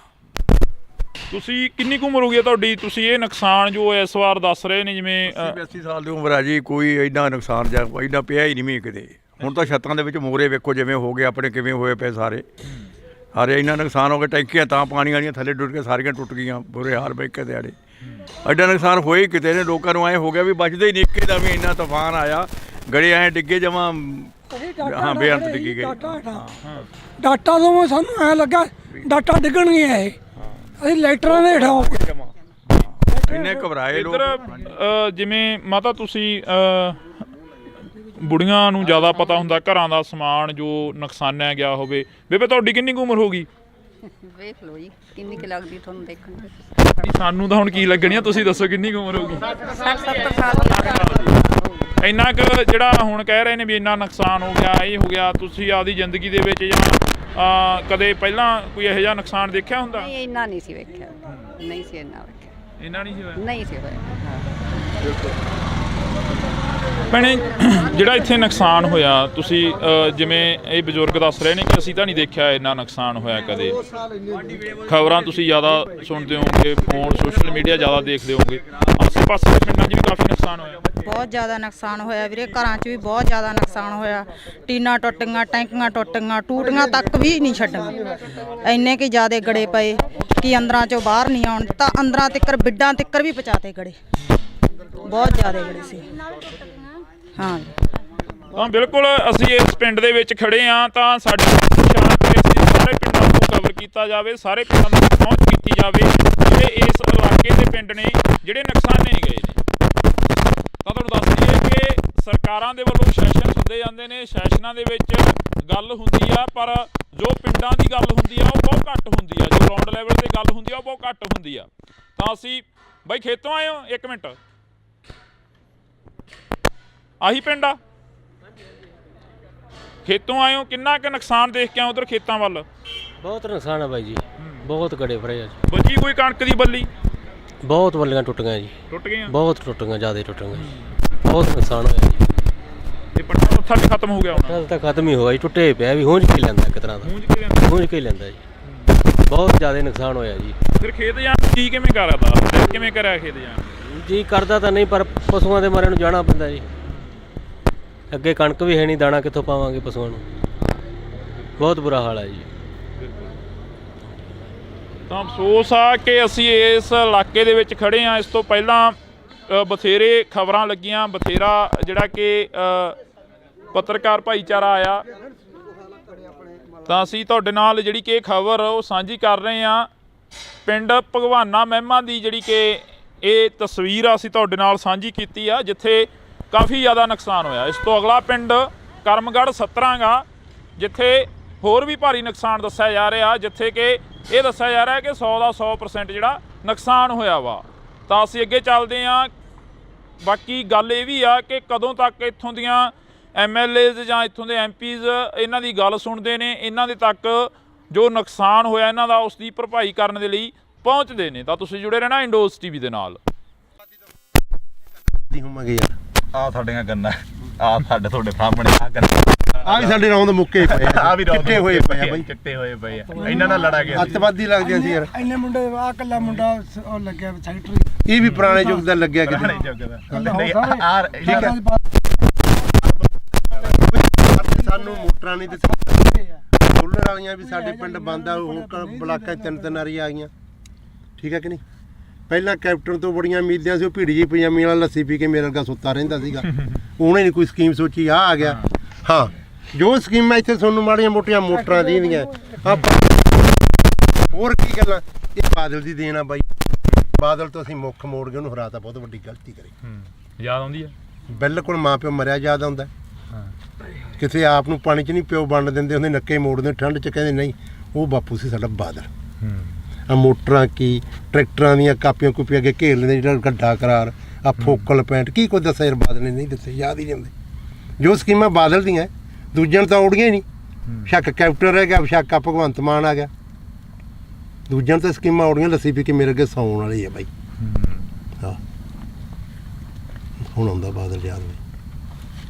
ਤੁਸੀਂ ਕਿੰਨੀ ਕੁ ਉਮਰ ਹੋ ਗਈ ਤੁਹਾਡੀ? ਤੁਸੀਂ ਇਹ ਨੁਕਸਾਨ ਜੋ ਇਸ ਵਾਰ ਦੱਸ ਰਹੇ ਨੇ, ਜਿਵੇਂ 80 ਸਾਲ ਦੀ ਉਮਰ ਆ ਜੀ, ਕੋਈ ਇੰਨਾ ਨੁਕਸਾਨ ਜਾਂ ਇੰਨਾ ਪਿਆ ਹੀ ਨਹੀਂ ਕਿਤੇ। ਹੁਣ ਤਾਂ ਛੱਤਾਂ ਦੇ ਵਿੱਚ ਮੋਰੇ ਵੇਖੋ ਜਿਵੇਂ ਹੋ ਗਏ ਆਪਣੇ, ਕਿਵੇਂ ਹੋਏ ਪਏ ਸਾਰੇ ਇੰਨਾ ਨੁਕਸਾਨ ਹੋ ਗਿਆ। ਟੈਂਕੀਆਂ ਤਾਂ ਪਾਣੀ ਵਾਲੀਆਂ ਥੱਲੇ ਡੁੱਟ ਕੇ ਸਾਰੀਆਂ ਟੁੱਟ ਗਈਆਂ, ਬੁਰੇ ਹਾਲ ਬੈਂਕੇ ਦੇ ਆੜੇ। ਐਡਾ ਨੁਕਸਾਨ ਹੋਏ ਕਿਤੇ ਨੇ, ਲੋਕਾਂ ਨੂੰ ਐ ਹੋ ਗਿਆ ਵੀ ਬਚਦੇ ਹੀ ਨਿੱਕੇ ਦਾ ਵੀ ਇੰਨਾ ਤੂਫਾਨ ਆਇਆ, ਗੜੇ ਐ ਡਿੱਗੇ ਜਮਾ, ਹਾਂ ਬੇਅੰਤ ਡਿੱਗੀ ਗਏ। ਡਾਟਾ ਤੋਂ ਸਾਨੂੰ ਐ ਲੱਗਾ ਡਾਟਾ ਡਿੱਗਣਗੇ ਇਹ, ਅਸੀਂ ਲੈਟਰਾਂ ਦੇ ਹੇਠਾਂ ਹੋ ਗਏ। ਇੰਨੇ ਘਬਰਾਏ ਲੋਕ। ਇੱਧਰ ਜਿਵੇਂ ਮਾਤਾ ਤੁਸੀਂ ਬੁੜੀਆਂ ਨੂੰ ਜ਼ਿਆਦਾ ਪਤਾ ਹੁੰਦਾ ਘਰਾਂ ਦਾ ਸਮਾਨ ਜੋ ਨੁਕਸਾਨਿਆ ਗਿਆ ਹੋਵੇ। ਬੇਬੇ ਤੁਹਾਡੀ ਕਿੰਨੀ ਕੁ ਉਮਰ ਹੋ ਗਈ? ਵੇਖ ਲਓ ਜੀ ਕਿੰਨੀ ਕੁ ਲੱਗਦੀ ਤੁਹਾਨੂੰ ਦੇਖਣ ਨੂੰ। ਸਾਨੂੰ ਤਾਂ ਹੁਣ ਕੀ ਲੱਗਣੀ ਆ, ਤੁਸੀਂ ਦੱਸੋ ਕਿੰਨੀ ਕੁ ਉਮਰ ਹੋ ਗਈ? 60-70 ਸਾਲ। ਇੰਨਾ ਕੁ ਜਿਹੜਾ ਹੁਣ ਕਹਿ ਰਹੇ ਨੇ ਵੀ ਇੰਨਾ ਨੁਕਸਾਨ ਹੋ ਗਿਆ, ਇਹ ਹੋ ਗਿਆ, ਤੁਸੀਂ ਆਪਦੀ ਜ਼ਿੰਦਗੀ ਦੇ ਵਿੱਚ ਜਾਂ ਕਦੇ ਪਹਿਲਾਂ ਕੋਈ ਇਹੋ ਜਿਹਾ ਨੁਕਸਾਨ ਦੇਖਿਆ ਹੁੰਦਾ? ਨਹੀਂ ਇੰਨਾ ਨਹੀਂ ਸੀ ਵੇਖਿਆ, ਨਹੀਂ ਸੀ ਇੰਨਾ ਵੇਖਿਆ, ਇੰਨਾ ਨਹੀਂ ਸੀ ਹੋਇਆ? ਨਹੀਂ ਸੀ ਹੋਇਆ। ਭੈਣੇ ਜਿਹੜਾ ਇੱਥੇ ਨੁਕਸਾਨ ਹੋਇਆ, ਤੁਸੀਂ ਜਿਵੇਂ ਇਹ ਬਜ਼ੁਰਗ ਦੱਸ ਰਹੇ ਨੇ ਕਿ ਅਸੀਂ ਤਾਂ ਨਹੀਂ ਦੇਖਿਆ ਇੰਨਾ ਨੁਕਸਾਨ ਹੋਇਆ ਕਦੇ। ਖਬਰਾਂ ਤੁਸੀਂ ਜ਼ਿਆਦਾ ਸੁਣਦੇ ਹੋਵੋਗੇ, ਫੋਨ ਸੋਸ਼ਲ ਮੀਡੀਆ ਜ਼ਿਆਦਾ ਦੇਖਦੇ ਹੋਵੋਗੇ, ਆਸੇ ਪਾਸੇ ਦੇ ਪਿੰਡਾਂ 'ਚ ਵੀ ਕਾਫੀ ਨੁਕਸਾਨ ਹੋਇਆ। ਬਹੁਤ ਜ਼ਿਆਦਾ ਨੁਕਸਾਨ ਹੋਇਆ ਵੀਰੇ, ਘਰਾਂ 'ਚ ਵੀ ਬਹੁਤ ਜ਼ਿਆਦਾ ਨੁਕਸਾਨ ਹੋਇਆ। ਟੀਨਾਂ ਟੁੱਟੀਆਂ, ਟੈਂਕੀਆਂ ਟੁੱਟੀਆਂ, ਟੂਟੀਆਂ ਤੱਕ ਵੀ ਨਹੀਂ ਛੱਡੀਆਂ। ਇੰਨੇ ਕਿ ਜ਼ਿਆਦੇ ਗੜੇ ਪਏ ਕਿ ਅੰਦਰਾਂ 'ਚੋਂ ਬਾਹਰ ਨਹੀਂ ਆਉਣ ਦਿੱਤਾ। ਅੰਦਰਾਂ ਤਿੱਕਰ ਬਿੱਡਾਂ ਤਿੱਕਰ ਵੀ ਪਹੁੰਚਾਤੇ ਗੜੇ, ਬਹੁਤ ਜ਼ਿਆਦੇ ਗੜੇ ਸੀ। ਹਾਂ ਤਾਂ ਬਿਲਕੁਲ ਅਸੀਂ ਇਸ ਪਿੰਡ ਦੇ ਵਿੱਚ ਖੜੇ ਹਾਂ, ਤਾਂ ਸਾਡੇ ਸਾਰੇ ਪਿੰਡਾਂ ਨੂੰ ਕਵਰ ਕੀਤਾ ਜਾਵੇ, ਸਾਰੇ ਪਿੰਡਾਂ ਨੂੰ ਪਹੁੰਚ ਕੀਤੀ ਜਾਵੇ ਜਿਹੜੇ ਇਸ ਇਲਾਕੇ ਦੇ ਪਿੰਡ ਨੇ ਜਿਹੜੇ ਨੁਕਸਾਨੇ ਗਏ ਨੇ। ਤਾਂ ਤੁਹਾਨੂੰ ਦੱਸ ਦਈਏ ਕਿ ਸਰਕਾਰਾਂ ਦੇ ਵੱਲੋਂ ਸੈਸ਼ਨ ਸੱਦੇ ਜਾਂਦੇ ਨੇ, ਸੈਸ਼ਨਾਂ ਦੇ ਵਿੱਚ ਗੱਲ ਹੁੰਦੀ ਆ, ਪਰ ਜੋ ਪਿੰਡਾਂ ਦੀ ਗੱਲ ਹੁੰਦੀ ਆ ਉਹ ਬਹੁਤ ਘੱਟ ਹੁੰਦੀ ਆ, ਜੋ ਗਰਾਊਂਡ ਲੈਵਲ ਤੇ ਗੱਲ ਹੁੰਦੀ ਆ ਉਹ ਬਹੁਤ ਘੱਟ ਹੁੰਦੀ ਆ। ਤਾਂ ਅਸੀਂ ਬਾਈ ਖੇਤੋਂ ਆਏ ਹੋ? ਇੱਕ ਮਿੰਟ, ਆਹੀ ਪਿੰਡ ਆ? ਖੇਤੋਂ ਆਏ ਹੋ, ਕਿੰਨਾ ਕੁ ਨੁਕਸਾਨ ਦੇਖ ਕੇ ਆਏ ਉਧਰ ਖੇਤਾਂ ਵੱਲ? ਬਹੁਤ ਨੁਕਸਾਨ ਹੈ ਬਾਈ ਜੀ, ਬਹੁਤ ਗੜੇ ਫਰੇ। ਬਚੀ ਕੋਈ ਕਣਕ ਦੀ ਬੱਲੀ? ਬਹੁਤ ਬੱਲੀਆਂ ਟੁੱਟ ਗਈਆਂ ਜੀ, ਟੁੱਟ ਗਈਆਂ, ਬਹੁਤ ਟੁੱਟ ਗਈਆਂ, ਜ਼ਿਆਦਾ ਟੁੱਟ ਗਈਆਂ, ਬਹੁਤ ਨੁਕਸਾਨ ਹੋਇਆ ਜੀ। ਇਹ ਪੱਟਾ ਪੱਥਾ ਵੀ ਖਤਮ ਹੋ ਗਿਆ ਹੁਣ? ਤਾਂ ਖਤਮ ਹੀ ਹੋ ਗਿਆ ਜੀ, ਟੁੱਟੇ ਪਿਆ ਵੀ, ਹੁੰਝ ਕੇ ਲੈਂਦਾ ਇੱਕ ਤਰ੍ਹਾਂ ਦਾ, ਹੁੰਝ ਕੇ ਲੈਂਦਾ ਜੀ, ਬਹੁਤ ਜ਼ਿਆਦਾ ਨੁਕਸਾਨ ਹੋਇਆ ਜੀ। ਫਿਰ ਖੇਤ ਜਾਣ ਕੀ ਕਿਵੇਂ ਕਰਦਾ, ਕਿਵੇਂ ਕਰਿਆ ਖੇਤ ਜਾਣ? ਜੀ ਕਰਦਾ ਤਾਂ ਨਹੀਂ, ਪਰ ਪਸ਼ੂਆਂ ਦੇ ਮਾਰੇ ਨੂੰ ਜਾਣਾ ਪੈਂਦਾ ਜੀ। ਅੱਗੇ ਕਣਕ ਵੀ ਹੈ ਨਹੀਂ, ਦਾਣਾ ਕਿੱਥੋਂ ਪਾਵਾਂਗੇ ਪਸ਼ੂਆਂ ਨੂੰ, ਬਹੁਤ ਬੁਰਾ ਹਾਲ ਹੈ ਜੀ। ਤਾਂ ਅਫਸੋਸ ਆ ਕਿ ਅਸੀਂ ਇਸ ਇਲਾਕੇ ਦੇ ਵਿੱਚ ਖੜੇ ਹਾਂ। ਇਸ ਤੋਂ ਪਹਿਲਾਂ ਬਥੇਰੇ ਖਬਰਾਂ ਲੱਗੀਆਂ, ਬਥੇਰਾ ਜਿਹੜਾ ਕਿ ਪੱਤਰਕਾਰ ਭਾਈਚਾਰਾ ਆਇਆ, ਤਾਂ ਅਸੀਂ ਤੁਹਾਡੇ ਨਾਲ ਜਿਹੜੀ ਕਿ ਖਬਰ ਉਹ ਸਾਂਝੀ ਕਰ ਰਹੇ ਹਾਂ। ਪਿੰਡ ਭਗਵਾਨਾ ਮਹਿਮਾ ਦੀ ਜਿਹੜੀ ਕਿ ਇਹ ਤਸਵੀਰ ਆ ਅਸੀਂ ਤੁਹਾਡੇ ਨਾਲ ਸਾਂਝੀ ਕੀਤੀ ਆ, ਜਿੱਥੇ ਕਾਫੀ ਜ਼ਿਆਦਾ ਨੁਕਸਾਨ ਹੋਇਆ। ਇਸ ਤੋਂ ਅਗਲਾ ਪਿੰਡ ਕਰਮਗੜ੍ਹ 17 ਗਾ, ਜਿੱਥੇ ਹੋਰ ਵੀ ਭਾਰੀ ਨੁਕਸਾਨ ਦੱਸਿਆ ਜਾ ਰਿਹਾ, ਜਿੱਥੇ ਕਿ ਇਹ ਦੱਸਿਆ ਜਾ ਰਿਹਾ ਕਿ 100 ਦਾ 100% ਜਿਹੜਾ ਨੁਕਸਾਨ ਹੋਇਆ ਵਾ। ਤਾਂ ਅਸੀਂ ਅੱਗੇ ਚੱਲਦੇ ਹਾਂ। ਬਾਕੀ ਗੱਲ ਇਹ ਵੀ ਆ ਕਿ ਕਦੋਂ ਤੱਕ ਇੱਥੋਂ ਦੀਆਂ MLAs ਜਾਂ ਇੱਥੋਂ ਦੇ MPs ਇਹਨਾਂ ਦੀ ਗੱਲ ਸੁਣਦੇ ਨੇ, ਇਹਨਾਂ ਦੇ ਤੱਕ ਜੋ ਨੁਕਸਾਨ ਹੋਇਆ ਇਹਨਾਂ ਦਾ ਉਸ ਦੀ ਭਰਪਾਈ ਕਰਨ ਦੇ ਲਈ ਪਹੁੰਚਦੇ ਨੇ। ਤਾਂ ਤੁਸੀਂ ਜੁੜੇ ਰਹਿਣਾ ਇੰਡੋਜ਼ TV ਦੇ ਨਾਲ। ਆ ਸਾਡੀਆਂ ਗੰਨਾਂ, ਆ ਸਾਡੇ ਤੁਹਾਡੇ ਸਾਹਮਣੇ ਆ ਗੰਨਾਂ, ਆ ਵੀ ਸਾਡੇ ਰੌਂਦ ਮੁੱਕੇ ਪਏ ਆ ਵੀ ਚਿੱਟੇ ਹੋਏ ਪਏ ਆ ਬਾਈ, ਚਿੱਟੇ ਹੋਏ ਪਏ ਆ। ਇਹਨਾਂ ਨਾਲ ਲੜਾ ਗਿਆ ਅੱਤਵਾਦੀ ਲੱਗਦੇ ਸੀ ਯਾਰ। ਇੰਨੇ ਮੁੰਡੇ ਆ ਕੱਲਾ ਮੁੰਡਾ ਉਹ ਲੱਗਿਆ ਸੈਕਟਰੀ, ਇਹ ਵੀ ਪੁਰਾਣੇ ਯੁੱਗ ਦਾ ਲੱਗਿਆ ਕਿਤੇ। ਸਾਨੂੰ ਮੋਟਰਾਂ ਨਹੀਂ ਦਿੱਤੀ, ਸੋਲਰ ਵਾਲੀਆਂ ਵੀ ਸਾਡੇ ਪਿੰਡ ਬੰਦ ਆ, ਹੁਣ ਬਲਾਕਾਂ 'ਚ 3 ਵਾਰੀ ਆ ਗਈਆਂ। ਠੀਕ ਹੈ ਕਿ ਨਹੀਂ? ਪਹਿਲਾਂ ਕੈਪਟਨ ਤੋਂ ਬੜੀਆਂ ਉਮੀਦਾਂ ਸੀ, ਉਹ ਭੀੜੀ ਜੀ ਪਜਾਮੀ ਵਾਲਾ ਲੱਸੀ ਪੀ ਕੇ ਮੇਰੇ ਵਰਗਾ ਸੁੱਤਾ ਰਹਿੰਦਾ ਸੀਗਾ। ਉਹਨੇ ਨਹੀਂ ਕੋਈ ਸਕੀਮ ਸੋਚੀ, ਆ ਗਿਆ। ਹਾਂ, ਜੋ ਸਕੀਮਾਂ ਇੱਥੇ ਤੁਹਾਨੂੰ ਮਾੜੀਆਂ ਮੋਟੀਆਂ ਮੋਟਰਾਂ ਦੀਆਂ ਹੋਰ ਕੀ ਗੱਲਾਂ, ਇਹ ਬਾਦਲ ਦੀ ਦੇਣ ਆ ਬਾਈ। ਬਾਦਲ ਤੋਂ ਅਸੀਂ ਮੁੱਖ ਮੋੜ ਕੇ ਉਹਨੂੰ ਹਰਾਤਾ, ਬਹੁਤ ਵੱਡੀ ਗਲਤੀ ਕਰੀ। ਯਾਦ ਆਉਂਦੀ ਆ? ਬਿਲਕੁਲ ਮਾਂ ਪਿਓ ਮਰਿਆ ਯਾਦ ਆਉਂਦਾ। ਕਿਸੇ ਆਪ ਨੂੰ ਪਾਣੀ 'ਚ ਨਹੀਂ ਪਿਓ ਵੰਡ ਦਿੰਦੇ ਹੁੰਦੇ, ਨੱਕੇ ਮੋੜਦੇ ਠੰਡ 'ਚ, ਕਹਿੰਦੇ ਨਹੀਂ ਉਹ ਬਾਪੂ ਸੀ ਸਾਡਾ ਬਾਦਲ। ਆ ਮੋਟਰਾਂ ਕੀ ਟਰੈਕਟਰਾਂ ਦੀਆਂ ਕਾਪੀਆਂ ਕੂਪੀਆਂ ਅੱਗੇ ਘੇਰ ਲੈਂਦੇ, ਜਿਹੜਾ ਗੱਡਾ ਕਰਾਰ, ਆ ਫੋਕਲ ਪੈਂਟ, ਕੀ ਕੁਝ ਦੱਸਿਆ ਯਾਰ ਬਾਦਲ ਨੇ ਨਹੀਂ ਦੱਸੇ, ਯਾਦ ਹੀ ਜਾਂਦੇ। ਜੋ ਸਕੀਮਾਂ ਬਾਦਲ ਦੀਆਂ ਦੂਜਿਆਂ ਨੂੰ ਤਾਂ ਔੜੀਆਂ ਹੀ ਨਹੀਂ। ਸ਼ੱਕ ਕੈਪਟਨ ਰਹਿ ਗਿਆ, ਸ਼ੱਕ ਆ ਭਗਵੰਤ ਮਾਨ ਆ ਗਿਆ, ਦੂਜਿਆਂ ਨੂੰ ਤਾਂ ਸਕੀਮਾਂ ਔੜੀਆਂ। ਲੱਸੀ ਪੀ ਕੇ ਮੇਰੇ ਅੱਗੇ ਸੌਣ ਵਾਲੀ ਆ ਬਾਈ। ਹਾਂ, ਹੁਣ ਆਉਂਦਾ ਬਾਦਲ ਯਾਦ ਬਾਈ।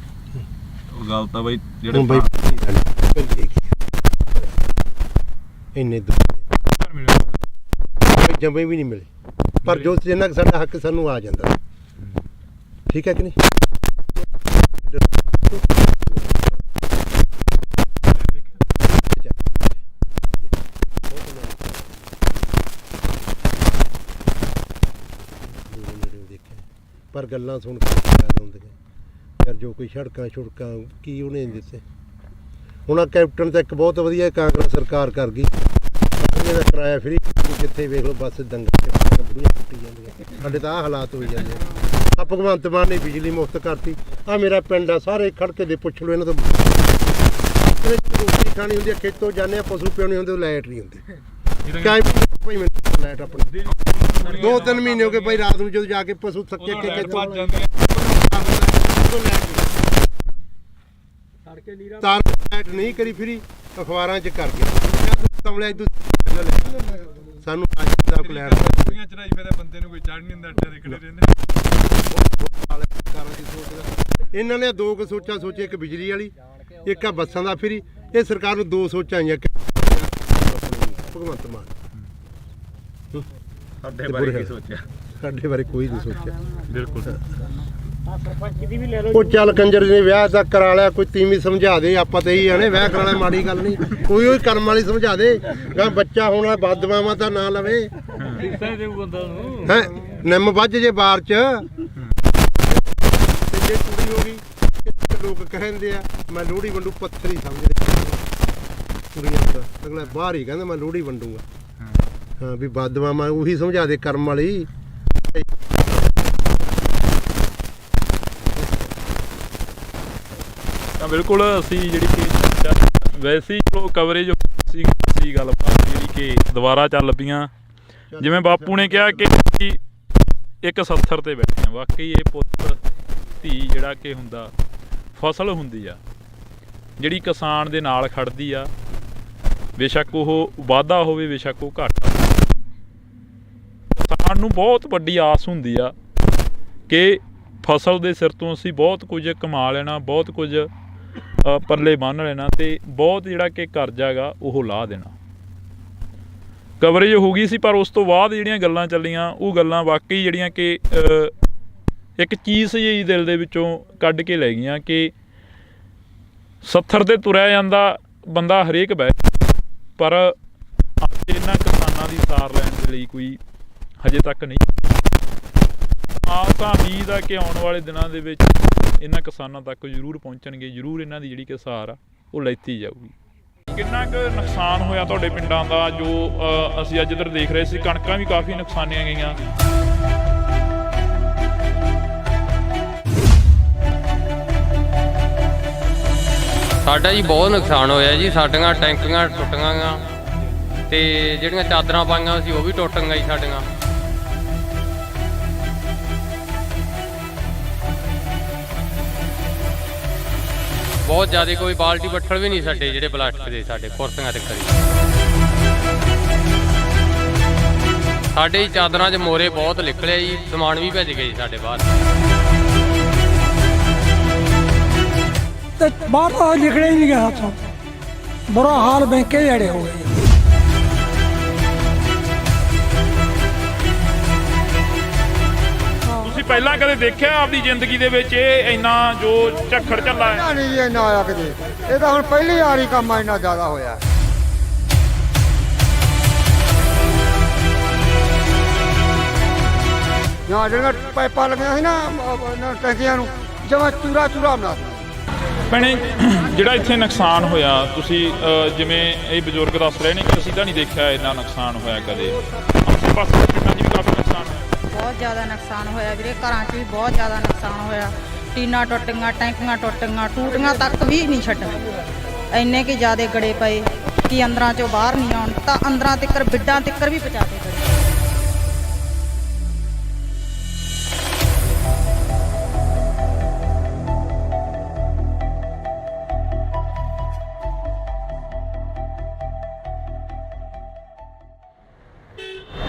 ਉਹ ਗੱਲ ਤਾਂ ਬਾਈ ਜਿਹੜੇ ਬਾਈ ਇੰਨੇ ਜੰਮੇ ਵੀ ਨਹੀਂ ਮਿਲੇ, ਪਰ ਜੋ ਜਿੰਨਾ ਕੁ ਸਾਡਾ ਹੱਕ ਸਾਨੂੰ ਆ ਜਾਂਦਾ। ਠੀਕ ਹੈ ਕਿ ਨਹੀਂ? ਪਰ ਗੱਲਾਂ ਸੁਣ ਕੇ ਯਾਦ ਆਉਂਦੀਆਂ ਯਾਰ, ਜੋ ਕੋਈ ਸੜਕਾਂ ਕੀ ਉਹਨੇ ਨਹੀਂ ਦਿੱਤੇ। ਹੁਣ ਆਹ ਕੈਪਟਨ ਤਾਂ ਇੱਕ ਬਹੁਤ ਵਧੀਆ ਕਾਂਗਰਸ ਸਰਕਾਰ ਕਰ ਗਈ, ਇਹਦਾ ਕਿਰਾਇਆ ਫਰੀ, ਜਿੱਥੇ ਵੇਖ ਲਓ ਬੱਸ ਦੰਗਲ ਬੁੜੀਆਂ ਟੁੱਟੀ ਜਾਂਦੀਆਂ। ਸਾਡੇ ਤਾਂ ਆਹ ਹਾਲਾਤ ਹੋਈ ਜਾਂਦੇ ਆ। ਭਗਵੰਤ ਮਾਨ ਨੇ ਬਿਜਲੀ ਮੁਫਤ ਕਰਤੀ। ਆ ਮੇਰਾ ਪਿੰਡ ਆ, ਸਾਰੇ ਖੜਕੇ ਦੇ ਪੁੱਛ ਲਓ ਇਹਨਾਂ ਤੋਂ। ਰੋਟੀ ਖਾਣੀ ਹੁੰਦੀ ਆ, ਖੇਤੋਂ ਜਾਂਦੇ ਆ, ਪਸ਼ੂ ਪਿਉਣੇ ਹੁੰਦੇ, ਲਾਈਟ ਨਹੀਂ ਹੁੰਦੀ। ਭਾਈ ਮੈਨੂੰ ਲਾਈਟ ਆਪਣੀ 2-3 ਮਹੀਨੇ ਹੋ ਗਏ ਭਾਈ, ਰਾਤ ਨੂੰ ਜਦੋਂ ਜਾ ਕੇ ਪਸ਼ੂ ਥੱਕੇ ਕੇ ਖੇਤੋਂ ਤਾਰ ਲਾਈਟ ਨਹੀਂ ਕਰੀ ਫਰੀ, ਅਖਬਾਰਾਂ 'ਚ ਕਰ ਗਿਆ ਕਮਲਿਆ ਸਾਨੂੰ ਚੜਾਈ ਫਿਰ ਬੰਦੇ ਨੂੰ ਕੋਈ ਚੜ ਨਹੀਂ ਹੁੰਦਾ, ਅੱਡੇ ਦੇ ਖੜੇ ਰਹਿੰਦੇ। ਇਹਨਾਂ ਨੇ ਦੋ ਕੁ ਸੋਚਾਂ ਸੋਚੇ, ਇੱਕ ਬਿਜਲੀ ਵਾਲੀ, ਇੱਕ ਆ ਬੱਸਾਂ ਦਾ ਫਰੀ। ਇਹ ਸਰਕਾਰ ਨੂੰ ਦੋ ਸੋਚਾਂ ਆਈਆਂ ਭਗਵੰਤ ਮਾਨ। ਸਾਡੇ ਬਾਰੇ ਕੀ ਸੋਚਿਆ? ਸਾਡੇ ਬਾਰੇ ਕੋਈ ਨਹੀਂ ਸੋਚਿਆ। ਬਿਲਕੁਲ। ਉਹ ਚੱਲ ਕੰਜਰ ਨੇ ਵਿਆਹ ਤਾਂ ਕਰਾ ਲਿਆ, ਕੋਈ ਤੀਵੀਂ ਸਮਝਾ ਦੇ। ਆਪਾਂ ਤਾਂ ਇਹੀ ਆਣੇ ਵਿਆਹ ਕਰਾਣਾ ਮਾੜੀ ਗੱਲ ਨਹੀਂ, ਕੋਈ ਕਰਮ ਵਾਲੀ ਸਮਝਾ ਦੇ। ਗਾ ਬੱਚਾ ਹੋਣਾ ਬਦਦੁਆਵਾਂ ਤਾਂ ਨਾ ਲਵੇ ਹੈ, ਨਿੰਮ ਵੱਜ ਜੇ ਬਾਰ 'ਚ। ਤੇ ਜੇ ਕੁੜੀ ਹੋ ਗਈ, ਲੋਕ ਕਹਿੰਦੇ ਆ ਮੈਂ ਲੋਹੜੀ ਵੰਡੂ, ਪੱਥਰ ਹੀ ਸਮਝਦੇ ਕੁੜੀਆਂ ਦਾ। ਅਗਲਾ ਬਾਹਰ ਹੀ ਕਹਿੰਦਾ ਮੈਂ ਲੋਹੜੀ ਵੰਡੂਗਾ। ਹਾਂ ਵੀ ਬਦਦੁਆਵਾਂ ਉਹੀ ਸਮਝਾ ਦੇ, ਕਰਮ ਵਾਲੀ। ਤਾਂ ਬਿਲਕੁਲ ਅਸੀਂ ਜਿਹੜੀ ਕਿ ਵੈਸੇ ਹੀ ਚਲੋ ਕਵਰੇਜ ਸੀ ਗੱਲਬਾਤ ਜਿਹੜੀ ਕਿ ਦੁਬਾਰਾ ਚੱਲ ਪਈਆਂ। ਜਿਵੇਂ ਬਾਪੂ ਨੇ ਕਿਹਾ ਕਿ ਇੱਕ 70 ਤੇ ਬੈਠੇ ਆ, ਵਾਕਈ ਇਹ ਪੁੱਤ ਧੀ ਜਿਹੜਾ ਕਿ ਹੁੰਦਾ, ਫਸਲ ਹੁੰਦੀ ਆ ਜਿਹੜੀ ਕਿਸਾਨ ਦੇ ਨਾਲ ਖੜਦੀ ਆ, ਬੇਸ਼ੱਕ ਉਹ ਵਾਧਾ ਹੋਵੇ ਬੇਸ਼ੱਕ ਉਹ ਘਾਟਾ। ਕਿਸਾਨ ਨੂੰ ਬਹੁਤ ਵੱਡੀ ਆਸ ਹੁੰਦੀ ਆ ਕਿ ਫਸਲ ਦੇ ਸਿਰ ਤੋਂ ਅਸੀਂ ਬਹੁਤ ਕੁਝ ਕਮਾ ਲੈਣਾ, ਬਹੁਤ ਕੁਝ ਪੱਲੇ ਬੰਨ੍ਹ ਲੈਣਾ, ਅਤੇ ਬਹੁਤ ਜਿਹੜਾ ਕਿ ਕਰਜ਼ਾ ਗਾ ਉਹ ਲਾਹ ਦੇਣਾ। ਕਵਰੇਜ ਹੋ ਗਈ ਸੀ, ਪਰ ਉਸ ਤੋਂ ਬਾਅਦ ਜਿਹੜੀਆਂ ਗੱਲਾਂ ਚੱਲੀਆਂ ਉਹ ਗੱਲਾਂ ਵਾਕਈ ਜਿਹੜੀਆਂ ਕਿ ਇੱਕ ਚੀਜ਼ ਜਿਹੀ ਦਿਲ ਦੇ ਵਿੱਚੋਂ ਕੱਢ ਕੇ ਲੈ ਗਈਆਂ ਕਿ 70 ਤੇ ਤੁਰਿਆ ਜਾਂਦਾ ਬੰਦਾ ਹਰੇਕ ਬਹਿ, ਪਰ ਅੱਜ ਇਹਨਾਂ ਕਿਸਾਨਾਂ ਦੀ ਸਾਰ ਲੈਣ ਦੇ ਲਈ ਕੋਈ ਹਜੇ ਤੱਕ ਨਹੀਂ। ਆਸ ਤਾਂ ਉਮੀਦ ਆ ਕਿ ਆਉਣ ਵਾਲੇ ਦਿਨਾਂ ਦੇ ਵਿੱਚ ਇਹਨਾਂ ਕਿਸਾਨਾਂ ਤੱਕ ਜ਼ਰੂਰ ਪਹੁੰਚਣਗੇ, ਜ਼ਰੂਰ ਇਹਨਾਂ ਦੀ ਜਿਹੜੀ ਕਿ ਸਾਰ ਆ ਉਹ ਲੈਤੀ ਜਾਊਗੀ। ਕਿੰਨਾ ਕੁ ਨੁਕਸਾਨ ਹੋਇਆ ਤੁਹਾਡੇ ਪਿੰਡਾਂ ਦਾ? ਜੋ ਅਸੀਂ ਅੱਜ ਇੱਧਰ ਦੇਖ ਰਹੇ ਸੀ, ਕਣਕਾਂ ਵੀ ਕਾਫੀ ਨੁਕਸਾਨੀਆਂ ਗਈਆਂ। ਸਾਡਾ ਜੀ ਬਹੁਤ ਨੁਕਸਾਨ ਹੋਇਆ ਜੀ। ਸਾਡੀਆਂ ਟੈਂਕੀਆਂ ਟੁੱਟੀਆਂ ਗਾ, ਤੇ ਜਿਹੜੀਆਂ ਚਾਦਰਾਂ ਪਾਈਆਂ ਸੀ ਉਹ ਵੀ ਟੁੱਟ ਗਈਆਂ ਜੀ ਸਾਡੀਆਂ। ਬਹੁਤ ਜ਼ਿਆਦਾ, ਕੋਈ ਬਾਲਟੀ ਬੱਠਲ ਵੀ ਨਹੀਂ ਸਾਡੇ ਜਿਹੜੇ ਪਲਾਸਟਿਕ ਦੇ, ਸਾਡੇ ਕੁਰਸੀਆਂ ਤੇ ਖੜੀ। ਸਾਡੇ ਚਾਦਰਾਂ 'ਚ ਮੋਰੇ ਬਹੁਤ ਨਿਕਲੇ ਜੀ, ਸਮਾਨ ਵੀ ਭੱਜ ਗਏ ਜੀ ਸਾਡੇ ਬਾਹਰ। ਤੇ ਬਾਹਰ ਤਾਂ ਨਿਕਲਿਆ ਹੀ ਨਹੀਂ ਗਿਆ ਹੱਥੋਂ, ਬੁਰਾ ਹਾਲ ਬੈਂਕੇ ਜੜੇ ਹੋ ਗਏ। ਤੁਸੀਂ ਪਹਿਲਾਂ ਕਦੇ ਦੇਖਿਆ ਆਪਦੀ ਜ਼ਿੰਦਗੀ ਦੇ ਵਿੱਚ ਇਹ ਇੰਨਾ ਜੋ ਝੱਖੜ ਝੱਲਾ ਹੈ? ਨਹੀਂ ਜੀ ਇੰਨਾ ਆਇਆ ਕਿਤੇ, ਇਹ ਤਾਂ ਹੁਣ ਪਹਿਲੀ ਵਾਰੀ ਕੰਮ ਇੰਨਾ ਜ਼ਿਆਦਾ ਹੋਇਆ। ਜਾਂ ਜਿਹੜੀਆਂ ਪਾਈਪਾਂ ਲੱਗੀਆਂ ਸੀ ਨਾ ਟੈਂਕੀਆਂ ਨੂੰ, ਜਮਾਂ ਚੂਰਾ ਬਣਾ ਦਿੱਤਾ। ਭੈਣੇ, ਜਿਹੜਾ ਇੱਥੇ ਨੁਕਸਾਨ ਹੋਇਆ, ਤੁਸੀਂ ਜਿਵੇਂ ਇਹ ਬਜ਼ੁਰਗ ਦੱਸ ਰਹੇ ਨੇ ਕਿ ਅਸੀਂ ਤਾਂ ਨਹੀਂ ਦੇਖਿਆ ਇੰਨਾ ਨੁਕਸਾਨ ਹੋਇਆ ਕਦੇ, ਆਸੇ ਪਾਸੇ ਦੇ ਪਿੰਡਾਂ 'ਚ ਵੀ ਕਾਫੀ ਨੁਕਸਾਨ ਹੋਇਆ। ਬਹੁਤ ਜ਼ਿਆਦਾ ਨੁਕਸਾਨ ਹੋਇਆ ਵੀਰੇ, ਘਰਾਂ 'ਚ ਵੀ ਬਹੁਤ ਜ਼ਿਆਦਾ ਨੁਕਸਾਨ ਹੋਇਆ। ਟੀਨਾਂ ਟੁੱਟ ਗਈਆਂ, ਟੈਂਕੀਆਂ ਟੁੱਟ ਗਈਆਂ, ਟੂਟੀਆਂ ਤੱਕ ਵੀ ਨਹੀਂ ਛੱਡੀਆਂ। ਇੰਨੇ ਕਿ ਜ਼ਿਆਦਾ ਗੜੇ ਪਏ ਕਿ ਅੰਦਰਾਂ 'ਚੋਂ ਬਾਹਰ ਨਹੀਂ ਆਉਣ, ਤਾਂ ਅੰਦਰਾਂ ਤੱਕ ਬਿੱਡਾਂ ਤੱਕ ਵੀ ਪਹੁੰਚਾ ਕੇ ਗਏ।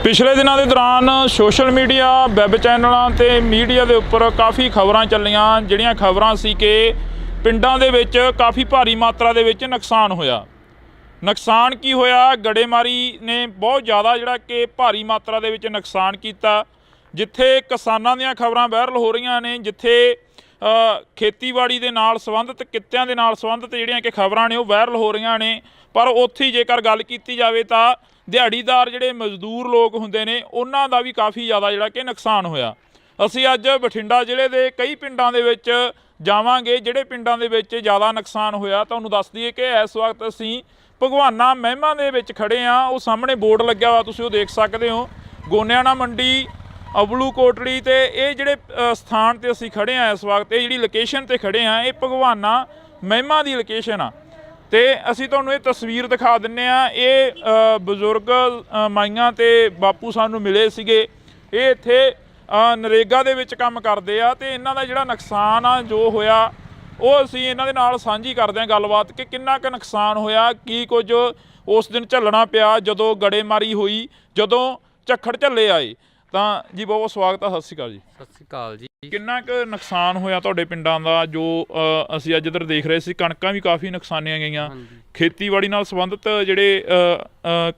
ਪਿਛਲੇ ਦਿਨਾਂ ਦੇ ਦੌਰਾਨ ਸੋਸ਼ਲ ਮੀਡੀਆ, ਵੈਬ ਚੈਨਲਾਂ ਤੇ ਮੀਡੀਆ ਦੇ ਉੱਪਰ ਕਾਫੀ ਖਬਰਾਂ ਚੱਲੀਆਂ, ਜਿਹੜੀਆਂ ਖਬਰਾਂ ਸੀ ਕਿ ਪਿੰਡਾਂ ਦੇ ਵਿੱਚ ਕਾਫੀ ਭਾਰੀ ਮਾਤਰਾ ਦੇ ਵਿੱਚ ਨੁਕਸਾਨ ਹੋਇਆ। ਨੁਕਸਾਨ ਕੀ ਹੋਇਆ? ਗੜੇਮਾਰੀ ਨੇ ਬਹੁਤ ਜ਼ਿਆਦਾ ਜਿਹੜਾ ਕਿ ਭਾਰੀ ਮਾਤਰਾ ਦੇ ਵਿੱਚ ਨੁਕਸਾਨ ਕੀਤਾ। ਜਿੱਥੇ ਕਿਸਾਨਾਂ ਦੀਆਂ ਖਬਰਾਂ ਵਾਇਰਲ ਹੋ ਰਹੀਆਂ ਨੇ, ਜਿੱਥੇ ਖੇਤੀਬਾੜੀ ਦੇ ਨਾਲ ਸੰਬੰਧਿਤ, ਕਿੱਤਿਆਂ ਦੇ ਨਾਲ ਸੰਬੰਧਿਤ ਜਿਹੜੀਆਂ ਕਿ ਖਬਰਾਂ ਨੇ ਉਹ ਵਾਇਰਲ ਹੋ ਰਹੀਆਂ ਨੇ, ਪਰ ਉੱਥੇ ਜੇਕਰ ਗੱਲ ਕੀਤੀ ਜਾਵੇ ਤਾਂ ਦਿਹਾੜੀਦਾਰ ਜਿਹੜੇ ਮਜ਼ਦੂਰ ਲੋਕ ਹੁੰਦੇ ਨੇ ਉਹਨਾਂ ਦਾ ਵੀ ਕਾਫੀ ਜ਼ਿਆਦਾ ਜਿਹੜਾ ਕਿ ਨੁਕਸਾਨ ਹੋਇਆ। ਅਸੀਂ ਅੱਜ ਬਠਿੰਡਾ ਜ਼ਿਲ੍ਹੇ ਦੇ ਕਈ ਪਿੰਡਾਂ ਦੇ ਵਿੱਚ ਜਾਵਾਂਗੇ ਜਿਹੜੇ ਪਿੰਡਾਂ ਦੇ ਵਿੱਚ ਜ਼ਿਆਦਾ ਨੁਕਸਾਨ ਹੋਇਆ। ਤੁਹਾਨੂੰ ਦੱਸ ਦਈਏ ਕਿ ਇਸ ਵਕਤ ਅਸੀਂ ਭਗਵਾਨਾ ਮਹਿਮਾ ਦੇ ਵਿੱਚ ਖੜੇ ਹਾਂ। ਉਹ ਸਾਹਮਣੇ ਬੋਰਡ ਲੱਗਿਆ ਹੋਇਆ, ਤੁਸੀਂ ਉਹ ਦੇਖ ਸਕਦੇ ਹੋ, ਗੋਨਿਆਣਾ ਮੰਡੀ, ਅਬਲੂ ਕੋਟੜੀ। ਤੇ ਇਹ ਜਿਹੜੇ ਸਥਾਨ ਤੇ ਅਸੀਂ ਖੜੇ ਹਾਂ ਇਸ ਵਕਤ, ਇਹ ਜਿਹੜੀ ਲੋਕੇਸ਼ਨ ਤੇ ਖੜੇ ਹਾਂ, ਇਹ ਭਗਵਾਨਾ ਮਹਿਮਾ ਦੀ ਲੋਕੇਸ਼ਨ ਆ। ਤੇ ਅਸੀਂ ਤੁਹਾਨੂੰ ਇਹ ਤਸਵੀਰ ਦਿਖਾ ਦਿੰਨੇ ਆ। ਇਹ ਬਜ਼ੁਰਗ ਮਾਈਆਂ ਤੇ ਬਾਪੂ ਸਾਨੂੰ ਮਿਲੇ ਸੀਗੇ। ਇਹ ਇੱਥੇ ਨਰੇਗਾ ਦੇ ਵਿੱਚ ਕੰਮ ਕਰਦੇ ਆ ਤੇ ਇਹਨਾਂ ਦਾ ਜਿਹੜਾ ਨੁਕਸਾਨ ਆ ਜੋ ਹੋਇਆ ਉਹ ਅਸੀਂ ਇਹਨਾਂ ਦੇ ਨਾਲ ਸਾਂਝੀ ਕਰਦੇ ਹਾਂ ਗੱਲਬਾਤ ਕਿ ਕਿੰਨਾ ਕੁ ਨੁਕਸਾਨ ਹੋਇਆ, ਕੀ ਕੁਝ ਉਸ ਦਿਨ ਝੱਲਣਾ ਪਿਆ ਜਦੋਂ ਗੜੇਮਾਰੀ ਹੋਈ, ਜਦੋਂ ਝੱਖੜ ਝੱਲੇ ਆਏ। ਤਾਂ ਜੀ ਬਹੁਤ ਬਹੁਤ ਸਵਾਗਤ ਆ, ਸਤਿ ਸ਼੍ਰੀ ਅਕਾਲ ਜੀ। ਸਤਿ ਸ਼੍ਰੀ ਅਕਾਲ ਜੀ। ਕਿੰਨਾ ਕੁ ਨੁਕਸਾਨ ਹੋਇਆ ਤੁਹਾਡੇ ਪਿੰਡਾਂ ਦਾ ਜੋ ਅਸੀਂ ਅੱਜ ਇੱਧਰ ਦੇਖ ਰਹੇ ਸੀ? ਕਣਕਾਂ ਵੀ ਕਾਫੀ ਨੁਕਸਾਨੀਆਂ ਗਈਆਂ, ਖੇਤੀਬਾੜੀ ਨਾਲ ਸੰਬੰਧਿਤ ਜਿਹੜੇ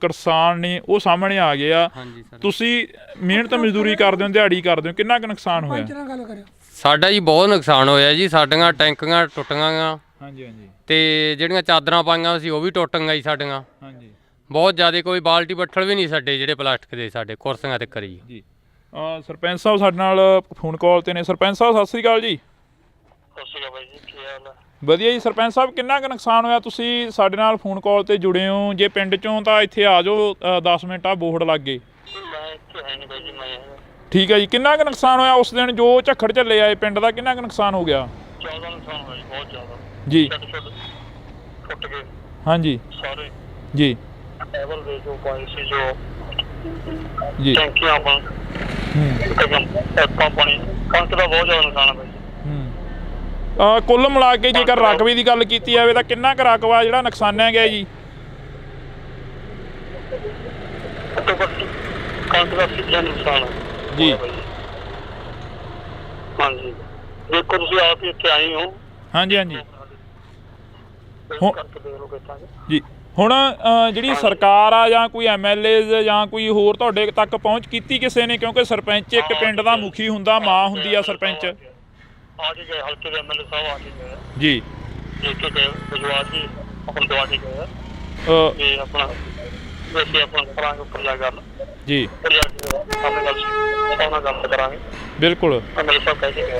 ਕਿਸਾਨ ਨੇ ਉਹ ਸਾਹਮਣੇ ਆ ਗਏ ਆ। ਤੁਸੀਂ ਮਿਹਨਤ ਮਜ਼ਦੂਰੀ ਕਰਦੇ ਹੋ, ਦਿਹਾੜੀ ਕਰਦੇ ਹੋ, ਕਿੰਨਾ ਕੁ ਨੁਕਸਾਨ ਹੋਇਆ? ਸਾਡਾ ਜੀ ਬਹੁਤ ਨੁਕਸਾਨ ਹੋਇਆ ਜੀ। ਸਾਡੀਆਂ ਟੈਂਕੀਆਂ ਟੁੱਟ ਗਈਆਂ। ਤੇ ਜਿਹੜੀਆਂ ਚਾਦਰਾਂ ਪਾਈਆਂ ਸੀ ਉਹ ਵੀ ਟੁੱਟ ਗਈਆਂ ਜੀ ਸਾਡੀਆਂ। ਬਹੁਤ ਜ਼ਿਆਦਾ, ਕੋਈ ਬਾਲਟੀ ਬੱਠਲ ਵੀ ਨਹੀਂ ਸਾਡੇ ਜਿਹੜੇ ਪਲਾਸਟਿਕ ਦੇ, ਸਾਡੇ ਕੁਰਸੀਆਂ ਤੇ ਕਰੀ ਜੀ। ਸਰਪੰਚ ਸਾਹਿਬ ਸਾਡੇ ਨਾਲ ਫੋਨ ਕਾਲ ਤੇ ਨੇ। ਸਰਪੰਚ ਸਾਹਿਬ ਸਤਿ ਸ਼੍ਰੀ ਅਕਾਲ ਜੀ। ਸਤਿ ਸ਼੍ਰੀ ਅਕਾਲ ਬਾਈ ਜੀ, ਕੀ ਹਾਲ ਹੈ? ਵਧੀਆ ਜੀ। ਸਰਪੰਚ ਸਾਹਿਬ ਕਿੰਨਾ ਕੁ ਨੁਕਸਾਨ ਹੋਇਆ? ਤੁਸੀਂ ਸਾਡੇ ਨਾਲ ਫੋਨ ਕਾਲ ਤੇ ਜੁੜੇ ਹੋ, ਜੇ ਪਿੰਡ ਚੋਂ ਤਾਂ ਇੱਥੇ ਆ ਜਾਓ, 10 ਮਿੰਟ ਆ ਬੋਰਡ ਲੱਗ ਗਏ। ਮੈਂ ਇੱਥੇ ਹੈ ਨਹੀਂ ਬਾਈ ਜੀ, ਮੈਂ ਠੀਕ ਹੈ ਜੀ। ਕਿੰਨਾ ਕੁ ਨੁਕਸਾਨ ਹੋਇਆ ਉਸ ਦਿਨ ਜੋ ਝੱਖੜ ਝੱਲੇ ਆਏ ਪਿੰਡ ਦਾ? ਕਿੰਨਾ ਕੁ ਨੁਕਸਾਨ ਹੋ ਗਿਆ? ਜ਼ਿਆਦਾ ਨੁਕਸਾਨ ਹੋਇਆ ਜੀ, ਬਹੁਤ ਜ਼ਿਆਦਾ ਜੀ। ਟੁੱਟ ਗਏ ਹਾਂਜੀ ਸਾਰੇ ਜੀ। ਟੇਬਲ ਦੇ ਜੋ ਪਾਈ ਸੀ, ਜੋ ਜੀ ਟੈਂਕੀਆਂ ਆਪਾਂ ਪਾਣੀ, ਕਣਕ ਦਾ ਬਹੁਤ ਜ਼ਿਆਦਾ ਨੁਕਸਾਨ ਹੈ ਬਾਈ ਜੀ। ਕੁੱਲ ਮਿਲਾ ਕੇ ਜੇਕਰ ਰਕਬੇ ਦੀ ਗੱਲ ਕੀਤੀ ਜਾਵੇ ਤਾਂ ਕਿੰਨਾ ਕੁ ਰਕਬਾ ਜਿਹੜਾ ਨੁਕਸਾਨਿਆ ਗਿਆ ਜੀ? ਘੱਟੋ ਘੱਟ ਕਣਕ ਦਾ 80% ਨੁਕਸਾਨ ਹੈ ਜੀ। ਹਾਂਜੀ, ਦੇਖੋ ਤੁਸੀਂ ਆਪ ਹੀ ਇੱਥੇ ਆਏ ਹੋ। ਹਾਂਜੀ ਹਾਂਜੀ ਕਰਕੇ ਦੇਖ ਲਓ ਕਿੱਦਾਂ ਜੀ। ਹੁਣ ਜਿਹੜੀ ਸਰਕਾਰ ਆ ਜਾਂ ਕੋਈ MLA ਜਾਂ ਕੋਈ ਹੋਰ ਤੁਹਾਡੇ ਤੱਕ ਪਹੁੰਚ ਕੀਤੀ ਕਿਸੇ ਨੇ? ਕਿਉਂਕਿ ਸਰਪੰਚ ਇੱਕ ਪਿੰਡ ਦਾ ਮੁਖੀ ਹੁੰਦਾ, ਮਾਂ ਹੁੰਦੀ ਆ ਸਰਪੰਚ। ਆ ਕੇ ਗਏ, ਹਲਕੇ ਦੇ MLA ਸਾਹਿਬ ਆ ਕੇ ਗਏ ਜੀ। ਦੇਖ ਕੇ ਗਏ, ਵਿਜਵਾਸ ਜੀ ਆਪਣਾ ਦਵਾ ਕੇ ਗਏ ਤੇ ਆਪਣਾ ਵੈਸੇ ਆਪਣਾ ਕਰਾਂਗੇ ਉੱਪਰ ਜਾ ਗੱਲ ਜੀ। ਉੱਪਰ ਜਾ ਕੇ ਆਪਣੇ ਗੱਲ ਉਹਨਾਂ ਗੱਲ ਕਰਾਂਗੇ। ਬਿਲਕੁਲ। MLA ਸਾਹਿਬ ਕਹਿ ਕੇ ਗਏ।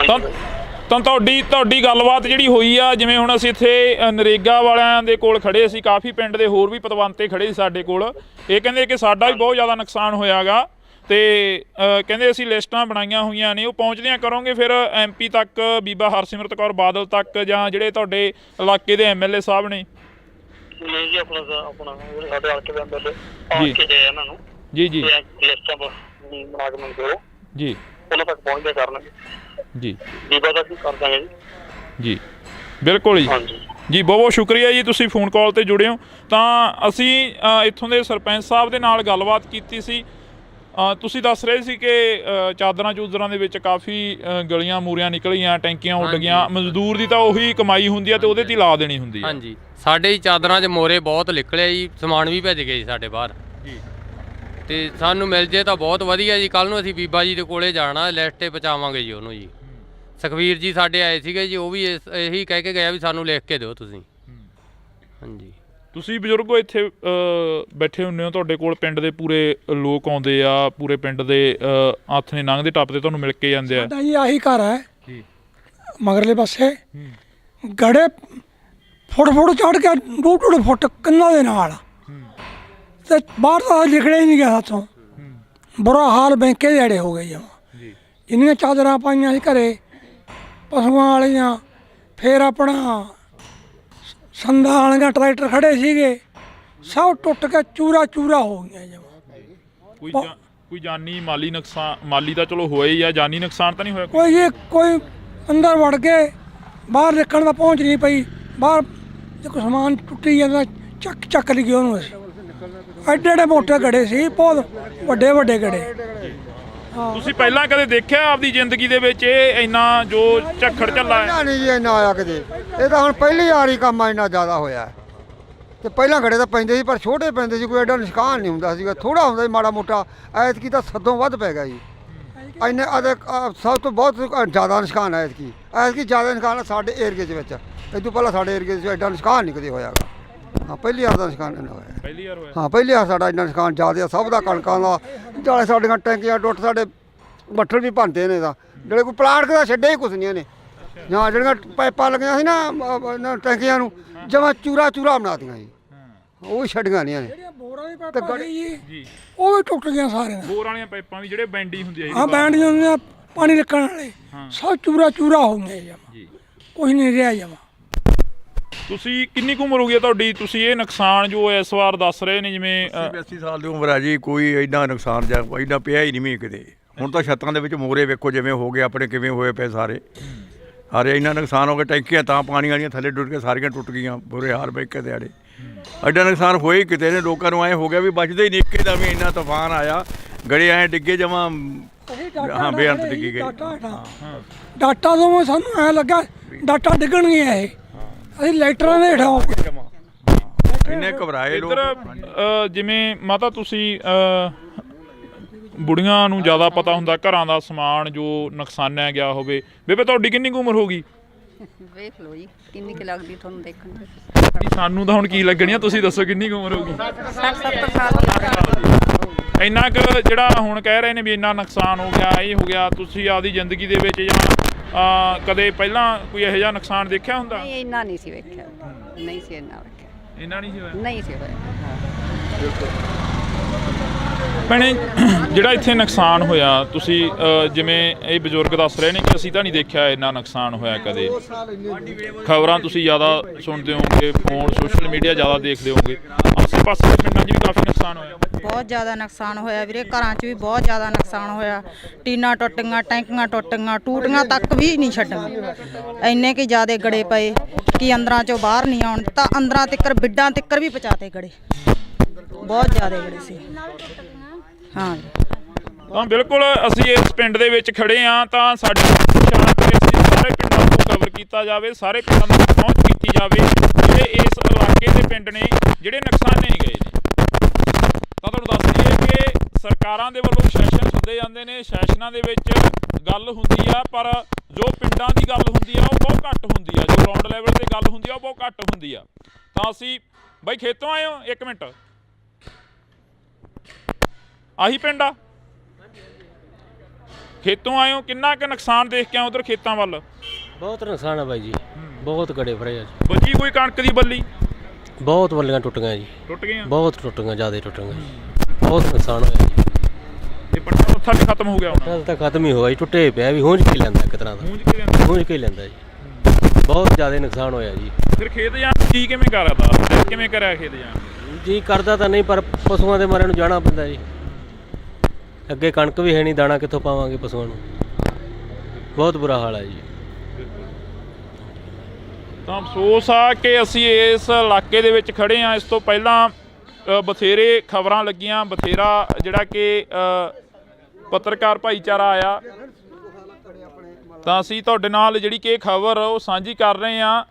ਹਾਂਜੀ ਤਾਂ ਤੁਹਾਡੀ ਗੱਲਬਾਤ ਜਿਹੜੀ ਹੋਈ ਆ, ਜਿਵੇਂ ਹੁਣ ਅਸੀਂ ਇੱਥੇ ਨਰੇਗਾ ਵਾਲਿਆਂ ਦੇ ਕੋਲ ਖੜੇ ਸੀ, ਕਾਫੀ ਪਿੰਡ ਦੇ ਹੋਰ ਵੀ ਪਤਵੰਤੇ ਖੜੇ ਸੀ ਸਾਡੇ ਕੋਲ। ਇਹ ਕਹਿੰਦੇ ਕਿ ਸਾਡਾ ਵੀ ਬਹੁਤ ਜ਼ਿਆਦਾ ਨੁਕਸਾਨ ਹੋਇਆ ਗਾ ਤੇ ਕਹਿੰਦੇ ਅਸੀਂ ਲਿਸਟਾਂ ਬਣਾਈਆਂ ਹੋਈਆਂ ਨੇ, ਉਹ ਪਹੁੰਚਦਿਆਂ ਕਰੋਗੇ ਫਿਰ MP ਤੱਕ, ਬੀਬਾ ਹਰਸਿਮਰਤ ਕੌਰ ਬਾਦਲ ਤੱਕ, ਜਾਂ ਜਿਹੜੇ ਤੁਹਾਡੇ ਇਲਾਕੇ ਦੇ MLA ਸਾਹਿਬ ਨੇ? ਨਹੀਂ ਜੀ, ਆਪਣਾ ਜਿਹੜੇ ਸਾਡੇ ਹਲਕੇ ਦੇ MLA ਆ ਕੇ ਗਏ ਇਹਨਾਂ ਨੂੰ ਜੀ ਜੀ ਲਿਸਟਾਂ ਬਣਾ ਕੇ ਮੰਗੋ ਜੀ, ਉਹਨਾਂ ਤੱਕ ਪਹੁੰਚਦੇ ਕਰਨਗੇ ਜੀ। ਬੀਬਾ ਤੱਕ ਵੀ ਕਰ ਦਾਂਗੇ ਜੀ। ਬਿਲਕੁਲ ਜੀ। ਜੀ ਬਹੁਤ ਬਹੁਤ ਸ਼ੁਕਰੀਆ ਜੀ, ਤੁਸੀਂ ਫੋਨ ਕਾਲ ਤੇ ਜੁੜੇ ਹੋ। ਤਾਂ ਅਸੀਂ ਇੱਥੋਂ ਦੇ ਸਰਪੰਚ ਸਾਹਿਬ ਦੇ ਨਾਲ ਗੱਲਬਾਤ ਕੀਤੀ ਸੀ। ਤੁਸੀਂ ਦੱਸ ਰਹੇ ਸੀ ਕਿ ਚਾਦਰਾਂ ਚੂਦਰਾਂ ਦੇ ਵਿੱਚ ਕਾਫੀ ਗਲੀਆਂ ਮੂਰੀਆਂ ਨਿਕਲੀਆਂ, ਟੈਂਕੀਆਂ ਉੱਡ ਗਈਆਂ। ਮਜ਼ਦੂਰ ਦੀ ਤਾਂ ਉਹੀ ਕਮਾਈ ਹੁੰਦੀ ਆ ਤੇ ਉਹਦੇ ਤੇ ਲਾ ਦੇਣੀ ਹੁੰਦੀ ਆ। ਹਾਂਜੀ, ਸਾਡੇ ਚਾਦਰਾਂ 'ਚ ਮੋਰੇ ਬਹੁਤ ਨਿਕਲੇ ਜੀ, ਸਮਾਨ ਵੀ ਭੇਜ ਗਏ ਜੀ ਸਾਡੇ ਬਾਹਰ ਜੀ। ਤੇ ਸਾਨੂੰ ਮਿਲ ਜੇ ਤਾਂ ਬਹੁਤ ਵਧੀਆ ਜੀ। ਕੱਲ ਨੂੰ ਅਸੀਂ ਬੀਬਾ ਜੀ ਦੇ ਕੋਲੇ ਜਾਣਾ, ਲਿਸਟ 'ਤੇ ਪਹੁੰਚਾਵਾਂਗੇ ਜੀ ਉਹਨੂੰ ਜੀ। ਸੁਖਵੀਰ ਜੀ ਸਾਡੇ ਆਏ ਸੀਗੇ ਜੀ, ਉਹ ਵੀ ਇਹੀ ਕਹਿ ਕੇ ਗਿਆ ਵੀ ਸਾਨੂੰ ਲਿਖ ਕੇ ਦਿਓ ਤੁਸੀਂ। ਹਾਂਜੀ, ਤੁਸੀਂ ਬਜ਼ੁਰਗੋ ਇੱਥੇ ਬੈਠੇ ਹੁੰਦੇ ਹੋ, ਤੁਹਾਡੇ ਕੋਲ ਪਿੰਡ ਦੇ ਪੂਰੇ ਲੋਕ ਆਉਂਦੇ ਆ, ਪੂਰੇ ਪਿੰਡ ਦੇ ਹੱਥ ਨੇ ਲੰਘਦੇ ਟੱਪਦੇ ਤੁਹਾਨੂੰ ਮਿਲ ਕੇ ਜਾਂਦੇ ਆ। ਸਾਡਾ ਜੀ ਆਹੀ ਘਰ ਹੈ ਜੀ, ਮਗਰਲੇ ਪਾਸੇ ਗੜੇ ਫੁੱਟ ਚੜ ਕੇ 2-2 ਫੁੱਟ ਕੰਨਾਂ ਦੇ ਨਾਲ ਤੇ ਬਾਹਰ ਤਾਂ ਨਿਕਲਿਆ ਹੀ ਨਹੀਂ ਗਿਆ ਹੱਥੋਂ। ਬੁਰਾ ਹਾਲ ਬੈਂਕੇ ਦੇ ਅੜੇ ਹੋ ਗਏ ਜਮਾਂ। ਇੰਨੀਆਂ ਚਾਦਰਾਂ ਪਾਈਆਂ ਸੀ ਘਰੇ ਪਸ਼ੂਆਂ ਵਾਲੀਆਂ, ਫਿਰ ਆਪਣਾ ਸੰਦਾਂ ਵਾਲੀਆਂ ਟਰੈਕਟਰ ਖੜੇ ਸੀਗੇ, ਸਭ ਟੁੱਟ ਕੇ ਚੂਰਾ ਹੋ ਗਈਆਂ ਜਮਾਂ। ਕੋਈ ਜਾਨੀ ਮਾਲੀ ਨੁਕਸਾਨ? ਮਾਲੀ ਤਾਂ ਚਲੋ ਹੋਇਆ ਹੀ ਆ, ਜਾਨੀ ਨੁਕਸਾਨ ਤਾਂ ਨਹੀਂ ਹੋਇਆ? ਕੋਈ ਅੰਦਰ ਵੜ ਕੇ ਬਾਹਰ ਨਿਕਲਣ ਦਾ ਪਹੁੰਚ ਨਹੀਂ ਪਈ। ਬਾਹਰ ਜੇ ਕੋਈ ਸਮਾਨ ਟੁੱਟੀ ਜਾਂਦਾ ਚੱਕ ਲਈ ਉਹਨੂੰ। ਅਸੀਂ ਐਡੇ ਮੋਟੇ ਗੜੇ ਸੀ, ਬਹੁਤ ਵੱਡੇ ਗੜੇ। ਤੁਸੀਂ ਪਹਿਲਾਂ ਕਦੇ ਦੇਖਿਆ ਆਪਦੀ ਜ਼ਿੰਦਗੀ ਦੇ ਵਿੱਚ ਇਹ ਇੰਨਾ ਜੋ ਝੱਖੜ ਝੱਲਾ ਹੈ? ਨਹੀਂ ਜੀ, ਇੰਨਾ ਆਇਆ ਕਦੇ। ਇਹ ਤਾਂ ਹੁਣ ਪਹਿਲੀ ਵਾਰੀ ਕੰਮ ਇੰਨਾ ਜ਼ਿਆਦਾ ਹੋਇਆ ਤੇ ਪਹਿਲਾਂ ਗੜੇ ਤਾਂ ਪੈਂਦੇ ਸੀ ਪਰ ਛੋਟੇ ਪੈਂਦੇ ਸੀ, ਕੋਈ ਐਡਾ ਨੁਕਸਾਨ ਨਹੀਂ ਹੁੰਦਾ ਸੀਗਾ, ਥੋੜਾ ਹੁੰਦਾ ਸੀ ਮਾੜਾ ਮੋਟਾ। ਐਤਕੀ ਤਾਂ ਸਦੋਂ ਵੱਧ ਪੈ ਗਿਆ ਜੀ। ਇੰਨੇ ਸਭ ਤੋਂ ਬਹੁਤ ਜ਼ਿਆਦਾ ਨੁਕਸਾਨ ਹੈ ਐਤਕੀ ਜ਼ਿਆਦਾ ਨੁਕਸਾਨ ਸਾਡੇ ਏਰੀਏ ਦੇ ਵਿੱਚ। ਇਹ ਤੋਂ ਪਹਿਲਾਂ ਸਾਡੇ ਏਰੀਏ 'ਚ ਐਡਾ ਨੁਕਸਾਨ ਨਹੀਂ ਕਦੇ ਹੋਇਆਗਾ। ਹਾਂ ਪਹਿਲੀ ਵਾਰ ਦਾ ਨੁਕਸਾਨ ਇੰਨਾ ਹੋਇਆ। ਪਹਿਲੀ ਵਾਰ ਹੋਇਆ। ਹਾਂ ਪਹਿਲੀ ਵਾਰ ਸਾਡਾ ਇੰਨਾ ਨੁਕਸਾਨ ਜ਼ਿਆਦਾ ਸਭ ਦਾ ਕਣਕਾਂ ਦਾ ਜਾਲੇ ਸਾਡੀਆਂ ਟੈਂਕੀਆਂ ਟੁੱਟ ਸਾਡੇ ਬੱਠਲ ਵੀ ਭੰਦੇ ਨੇ ਦਾ ਜਿਹੜੇ ਕੋਈ ਪਲਾਟ ਦਾ ਛੱਡਿਆ ਹੀ ਕੁਛ ਨਹੀਂ ਇਹਨੇ ਜਾਂ ਜਿਹੜੀਆਂ ਪਾਈਪਾਂ ਲੱਗੀਆਂ ਸੀ ਨਾ ਟੈਂਕੀਆਂ ਨੂੰ ਜਮਾਂ ਚੂਰਾ ਬਣਾਤੀਆਂ ਜੀ ਉਹ ਵੀ ਛੱਡੀਆਂ ਨਹੀਂ ਇਹਨੇ। ਬੋਰਾਂ ਦੀ ਪਾਈਪਾਂ ਜੀ ਉਹ ਵੀ ਟੁੱਟ ਗਈਆਂ ਸਾਰੀਆਂ। ਬੋਰ ਵਾਲੀਆਂ ਪਾਈਪਾਂ ਵੀ ਜਿਹੜੇ ਬੈਂਡੀ ਹੁੰਦੀ ਆ ਹਾਂ ਬੈਂਡੀਆਂ ਹੁੰਦੀਆਂ ਪਾਣੀ ਨਿਕਲਣ ਵਾਲੇ ਸਭ ਚੂਰਾ ਹੋ ਗਏ ਜਮਾ ਕੁਝ ਨਹੀਂ ਰਿਹਾ ਜਮਾ। ਤੁਸੀਂ ਕਿੰਨੀ ਕੁ ਉਮਰ ਹੋ ਗਈ ਤੁਹਾਡੀ? ਤੁਸੀਂ ਇਹ ਨੁਕਸਾਨ ਜੋ ਇਸ ਵਾਰ ਦੱਸ ਰਹੇ ਨੇ ਜਿਵੇਂ 80 ਸਾਲ ਦੀ ਉਮਰ ਆ ਜੀ, ਕੋਈ ਇੰਨਾ ਨੁਕਸਾਨ ਜਾਂ ਇੰਨਾ ਪਿਆ ਹੀ ਨਹੀਂ ਮੀਂਹ ਕਿਤੇ। ਹੁਣ ਤਾਂ ਛੱਤਾਂ ਦੇ ਵਿੱਚ ਮੋਰੇ ਵੇਖੋ ਜਿਵੇਂ ਹੋ ਗਏ ਆਪਣੇ ਕਿਵੇਂ ਹੋਏ ਪਏ ਸਾਰੇ ਇੰਨਾ ਨੁਕਸਾਨ ਹੋ ਗਿਆ। ਟੈਂਕੀਆਂ ਤਾਂ ਪਾਣੀ ਵਾਲੀਆਂ ਥੱਲੇ ਡੁੱਟ ਕੇ ਸਾਰੀਆਂ ਟੁੱਟ ਗਈਆਂ, ਬੁਰੇ ਹਾਲ ਬੈਕੇ ਦਿਹਾੜੇ। ਐਡਾ ਨੁਕਸਾਨ ਹੋਏ ਕਿਤੇ ਨੇ, ਲੋਕਾਂ ਨੂੰ ਐਂ ਹੋ ਗਿਆ ਵੀ ਬਚਦੇ ਹੀ ਨਹੀਂ। ਇੱਕੇ ਦਾ ਵੀ ਇੰਨਾ ਤੂਫਾਨ ਆਇਆ, ਗੜੇ ਐਂ ਡਿੱਗੇ ਜਮਾਂ ਹਾਂ ਬੇਅੰਤ ਡਿੱਗੀ ਗਏ। ਡਾਟਾ ਤੋਂ ਸਾਨੂੰ ਐ ਲੱਗਾ ਡਾਟਾ ਡਿੱਗਣਗੇ ਇਹ ਅਸੀਂ ਲਾਈਟਰਾਂ ਦੇ ਹੇਠਾਂ ਇੰਨੇ ਘਬਰਾਏ ਲੋਕ। ਇੱਧਰ ਜਿਵੇਂ ਮਾਤਾ ਤੁਸੀਂ ਬੁੜੀਆਂ ਨੂੰ ਜ਼ਿਆਦਾ ਪਤਾ ਹੁੰਦਾ ਘਰਾਂ ਦਾ ਸਮਾਨ ਜੋ ਨੁਕਸਾਨਿਆ ਗਿਆ ਹੋਵੇ। ਬੇਬੇ ਤੁਹਾਡੀ ਕਿੰਨੀ ਕੁ ਉਮਰ ਹੋ ਗਈ? ਵੇਖ ਲਓ ਜੀ ਕਿੰਨੀ ਕੁ ਲੱਗਦੀ ਤੁਹਾਨੂੰ ਦੇਖਣ ਨੂੰ। ਸਾਨੂੰ ਤਾਂ ਹੁਣ ਕੀ ਲੱਗਣੀ ਆ, ਤੁਸੀਂ ਦੱਸੋ ਕਿੰਨੀ ਕੁ ਉਮਰ ਹੋ ਗਈ? 60-70 ਸਾਲ। ਇੰਨਾ ਕੁ ਜਿਹੜਾ ਹੁਣ ਕਹਿ ਰਹੇ ਨੇ ਵੀ ਇੰਨਾ ਨੁਕਸਾਨ ਹੋ ਗਿਆ, ਇਹ ਹੋ ਗਿਆ, ਤੁਸੀਂ ਆਪਦੀ ਜ਼ਿੰਦਗੀ ਦੇ ਵਿੱਚ ਜਾਂ ਕਦੇ ਪਹਿਲਾਂ ਕੋਈ ਇਹੋ ਜਿਹਾ ਨੁਕਸਾਨ ਦੇਖਿਆ ਹੁੰਦਾ? ਨਹੀਂ ਇੰਨਾ ਨਹੀਂ ਸੀ ਵੇਖਿਆ, ਨਹੀਂ ਸੀ ਇੰਨਾ ਵੇਖਿਆ, ਇੰਨਾ ਨਹੀਂ ਸੀ ਹੋਇਆ। ਨਹੀਂ ਸੀ ਹੋਇਆ। ਭੈਣੇ ਜਿਹੜਾ ਇੱਥੇ ਨੁਕਸਾਨ ਹੋਇਆ, ਤੁਸੀਂ ਜਿਵੇਂ ਇਹ ਬਜ਼ੁਰਗ ਦੱਸ ਰਹੇ ਨੇ ਕਿ ਅਸੀਂ ਤਾਂ ਨਹੀਂ ਦੇਖਿਆ ਇੰਨਾ ਨੁਕਸਾਨ ਹੋਇਆ ਕਦੇ। ਖਬਰਾਂ ਤੁਸੀਂ ਜ਼ਿਆਦਾ ਸੁਣਦੇ ਹੋਵੋਗੇ, ਫੋਨ ਸੋਸ਼ਲ ਮੀਡੀਆ ਜ਼ਿਆਦਾ ਦੇਖਦੇ ਹੋਵੋਗੇ। ਆਸੇ ਪਾਸੇ ਦੇ ਪਿੰਡਾਂ 'ਚ ਵੀ ਕਾਫੀ ਨੁਕਸਾਨ ਹੋਇਆ। ਬਹੁਤ ਜ਼ਿਆਦਾ ਨੁਕਸਾਨ ਹੋਇਆ ਵੀਰੇ, ਘਰਾਂ 'ਚ ਵੀ ਬਹੁਤ ਜ਼ਿਆਦਾ ਨੁਕਸਾਨ ਹੋਇਆ। ਟੀਨਾਂ ਟੁੱਟੀਆਂ, ਟੈਂਕੀਆਂ ਟੁੱਟੀਆਂ, ਟੂਟੀਆਂ ਤੱਕ ਵੀ ਨਹੀਂ ਛੱਡੀਆਂ। ਇੰਨੇ ਕਿ ਜ਼ਿਆਦੇ ਗੜੇ ਪਏ ਕਿ ਅੰਦਰਾਂ 'ਚੋਂ ਬਾਹਰ ਨਹੀਂ ਆਉਣ ਤਾਂ ਅੰਦਰਾਂ ਤਿੱਕਰ ਬਿੱਡਾਂ ਤਿੱਕਰ ਵੀ ਪਹੁੰਚਾਤੇ ਗੜੇ, ਬਹੁਤ ਜ਼ਿਆਦੇ ਗੜੇ ਸੀ। ਹਾਂ ਤਾਂ ਬਿਲਕੁਲ ਅਸੀਂ ਇਸ ਪਿੰਡ ਦੇ ਵਿੱਚ ਖੜੇ ਹਾਂ ਤਾਂ ਸਾਡੀ ਸਾਰੇ ਪਿੰਡਾਂ ਨੂੰ ਕਵਰ ਕੀਤਾ ਜਾਵੇ, ਸਾਰੇ ਪਿੰਡਾਂ ਨੂੰ ਪਹੁੰਚ ਕੀਤੀ ਜਾਵੇ ਜਿਹੜੇ ਇਸ ਇਲਾਕੇ ਦੇ ਪਿੰਡ ਨੇ ਜਿਹੜੇ ਨੁਕਸਾਨੇ ਗਏ ਨੇ। ਤਾਂ ਤੁਹਾਨੂੰ ਦੱਸ ਦਈਏ ਕਿ ਸਰਕਾਰਾਂ ਦੇ ਵੱਲੋਂ ਸੈਸ਼ਨ ਸੱਦੇ ਜਾਂਦੇ ਨੇ, ਸੈਸ਼ਨਾਂ ਦੇ ਵਿੱਚ ਗੱਲ ਹੁੰਦੀ ਆ, ਪਰ ਜੋ ਪਿੰਡਾਂ ਦੀ ਗੱਲ ਹੁੰਦੀ ਆ ਉਹ ਬਹੁਤ ਘੱਟ ਹੁੰਦੀ ਆ, ਜੋ ਗਰਾਊਂਡ ਲੈਵਲ ਤੇ ਗੱਲ ਹੁੰਦੀ ਆ ਉਹ ਬਹੁਤ ਘੱਟ ਹੁੰਦੀ ਆ। ਤਾਂ ਅਸੀਂ ਬਾਈ ਖੇਤੋਂ ਆਏ ਹੋ? ਇੱਕ ਮਿੰਟ, ਆਹੀ ਪਿੰਡ ਆ? ਖੇਤੋਂ ਆਏ ਹੋ, ਕਿੰਨਾ ਕੁ ਨੁਕਸਾਨ ਦੇਖ ਕੇ ਆਏ ਉਧਰ ਖੇਤਾਂ ਵੱਲ? ਬਹੁਤ ਨੁਕਸਾਨ ਆ ਬਾਈ ਜੀ, ਬਹੁਤ ਗੜੇ ਫੜੇ ਆ। ਬਚੀ ਕੋਈ ਕਣਕ ਦੀ ਬੱਲੀ? ਬਹੁਤ ਬੱਲੀਆਂ ਟੁੱਟ ਗਈਆਂ ਜੀ, ਟੁੱਟ ਗਈਆਂ, ਬਹੁਤ ਟੁੱਟ ਗਈਆਂ, ਜ਼ਿਆਦਾ ਟੁੱਟ ਗਈਆਂ, ਬਹੁਤ ਨੁਕਸਾਨ ਹੋਇਆ ਜੀ। ਇਹ ਪੱਟਾ ਉੱਥਾ ਵੀ ਖਤਮ ਹੋ ਗਿਆ ਹੁਣ? ਕੱਲ ਤਾਂ ਖਤਮ ਹੀ ਹੋ ਗਿਆ ਜੀ, ਟੁੱਟੇ ਪਿਆ ਵੀ ਹੂੰਝ ਕੇ ਲੈਂਦਾ ਇੱਕ ਤਰ੍ਹਾਂ ਦਾ, ਹੂੰਝ ਕੇ ਲੈਂਦਾ ਜੀ। ਬਹੁਤ ਜ਼ਿਆਦਾ ਨੁਕਸਾਨ ਹੋਇਆ ਜੀ। ਫਿਰ ਖੇਤ ਜਾਣ ਕੀ ਕਿਵੇਂ ਕਰਦਾ, ਕਿਵੇਂ ਕਰਿਆ ਖੇਤ ਜਾਣ? ਜੀ ਕਰਦਾ ਤਾਂ ਨਹੀਂ ਪਰ ਪਸ਼ੂਆਂ ਦੇ ਮਾਰੇ ਨੂੰ ਜਾਣਾ ਪੈਂਦਾ ਜੀ। ਅੱਗੇ ਕਣਕ ਵੀ ਹੈ ਨਹੀਂ, ਦਾਣਾ ਕਿੱਥੋਂ ਪਾਵਾਂਗੇ ਪਸ਼ੂਆਂ ਨੂੰ, ਬਹੁਤ ਬੁਰਾ ਹਾਲ ਹੈ ਜੀ। ਤਾਂ ਅਫਸੋਸ ਆ ਕਿ ਅਸੀਂ ਇਸ ਇਲਾਕੇ ਦੇ ਵਿੱਚ ਖੜੇ ਹਾਂ। ਇਸ ਤੋਂ ਪਹਿਲਾਂ ਬਥੇਰੇ ਖਬਰਾਂ ਲੱਗੀਆਂ, ਬਥੇਰਾ ਜਿਹੜਾ ਕਿ ਪੱਤਰਕਾਰ ਭਾਈਚਾਰਾ ਆਇਆ, ਤਾਂ ਅਸੀਂ ਤੁਹਾਡੇ ਨਾਲ ਜਿਹੜੀ ਕਿ ਖਬਰ ਉਹ ਸਾਂਝੀ ਕਰ ਰਹੇ ਹਾਂ।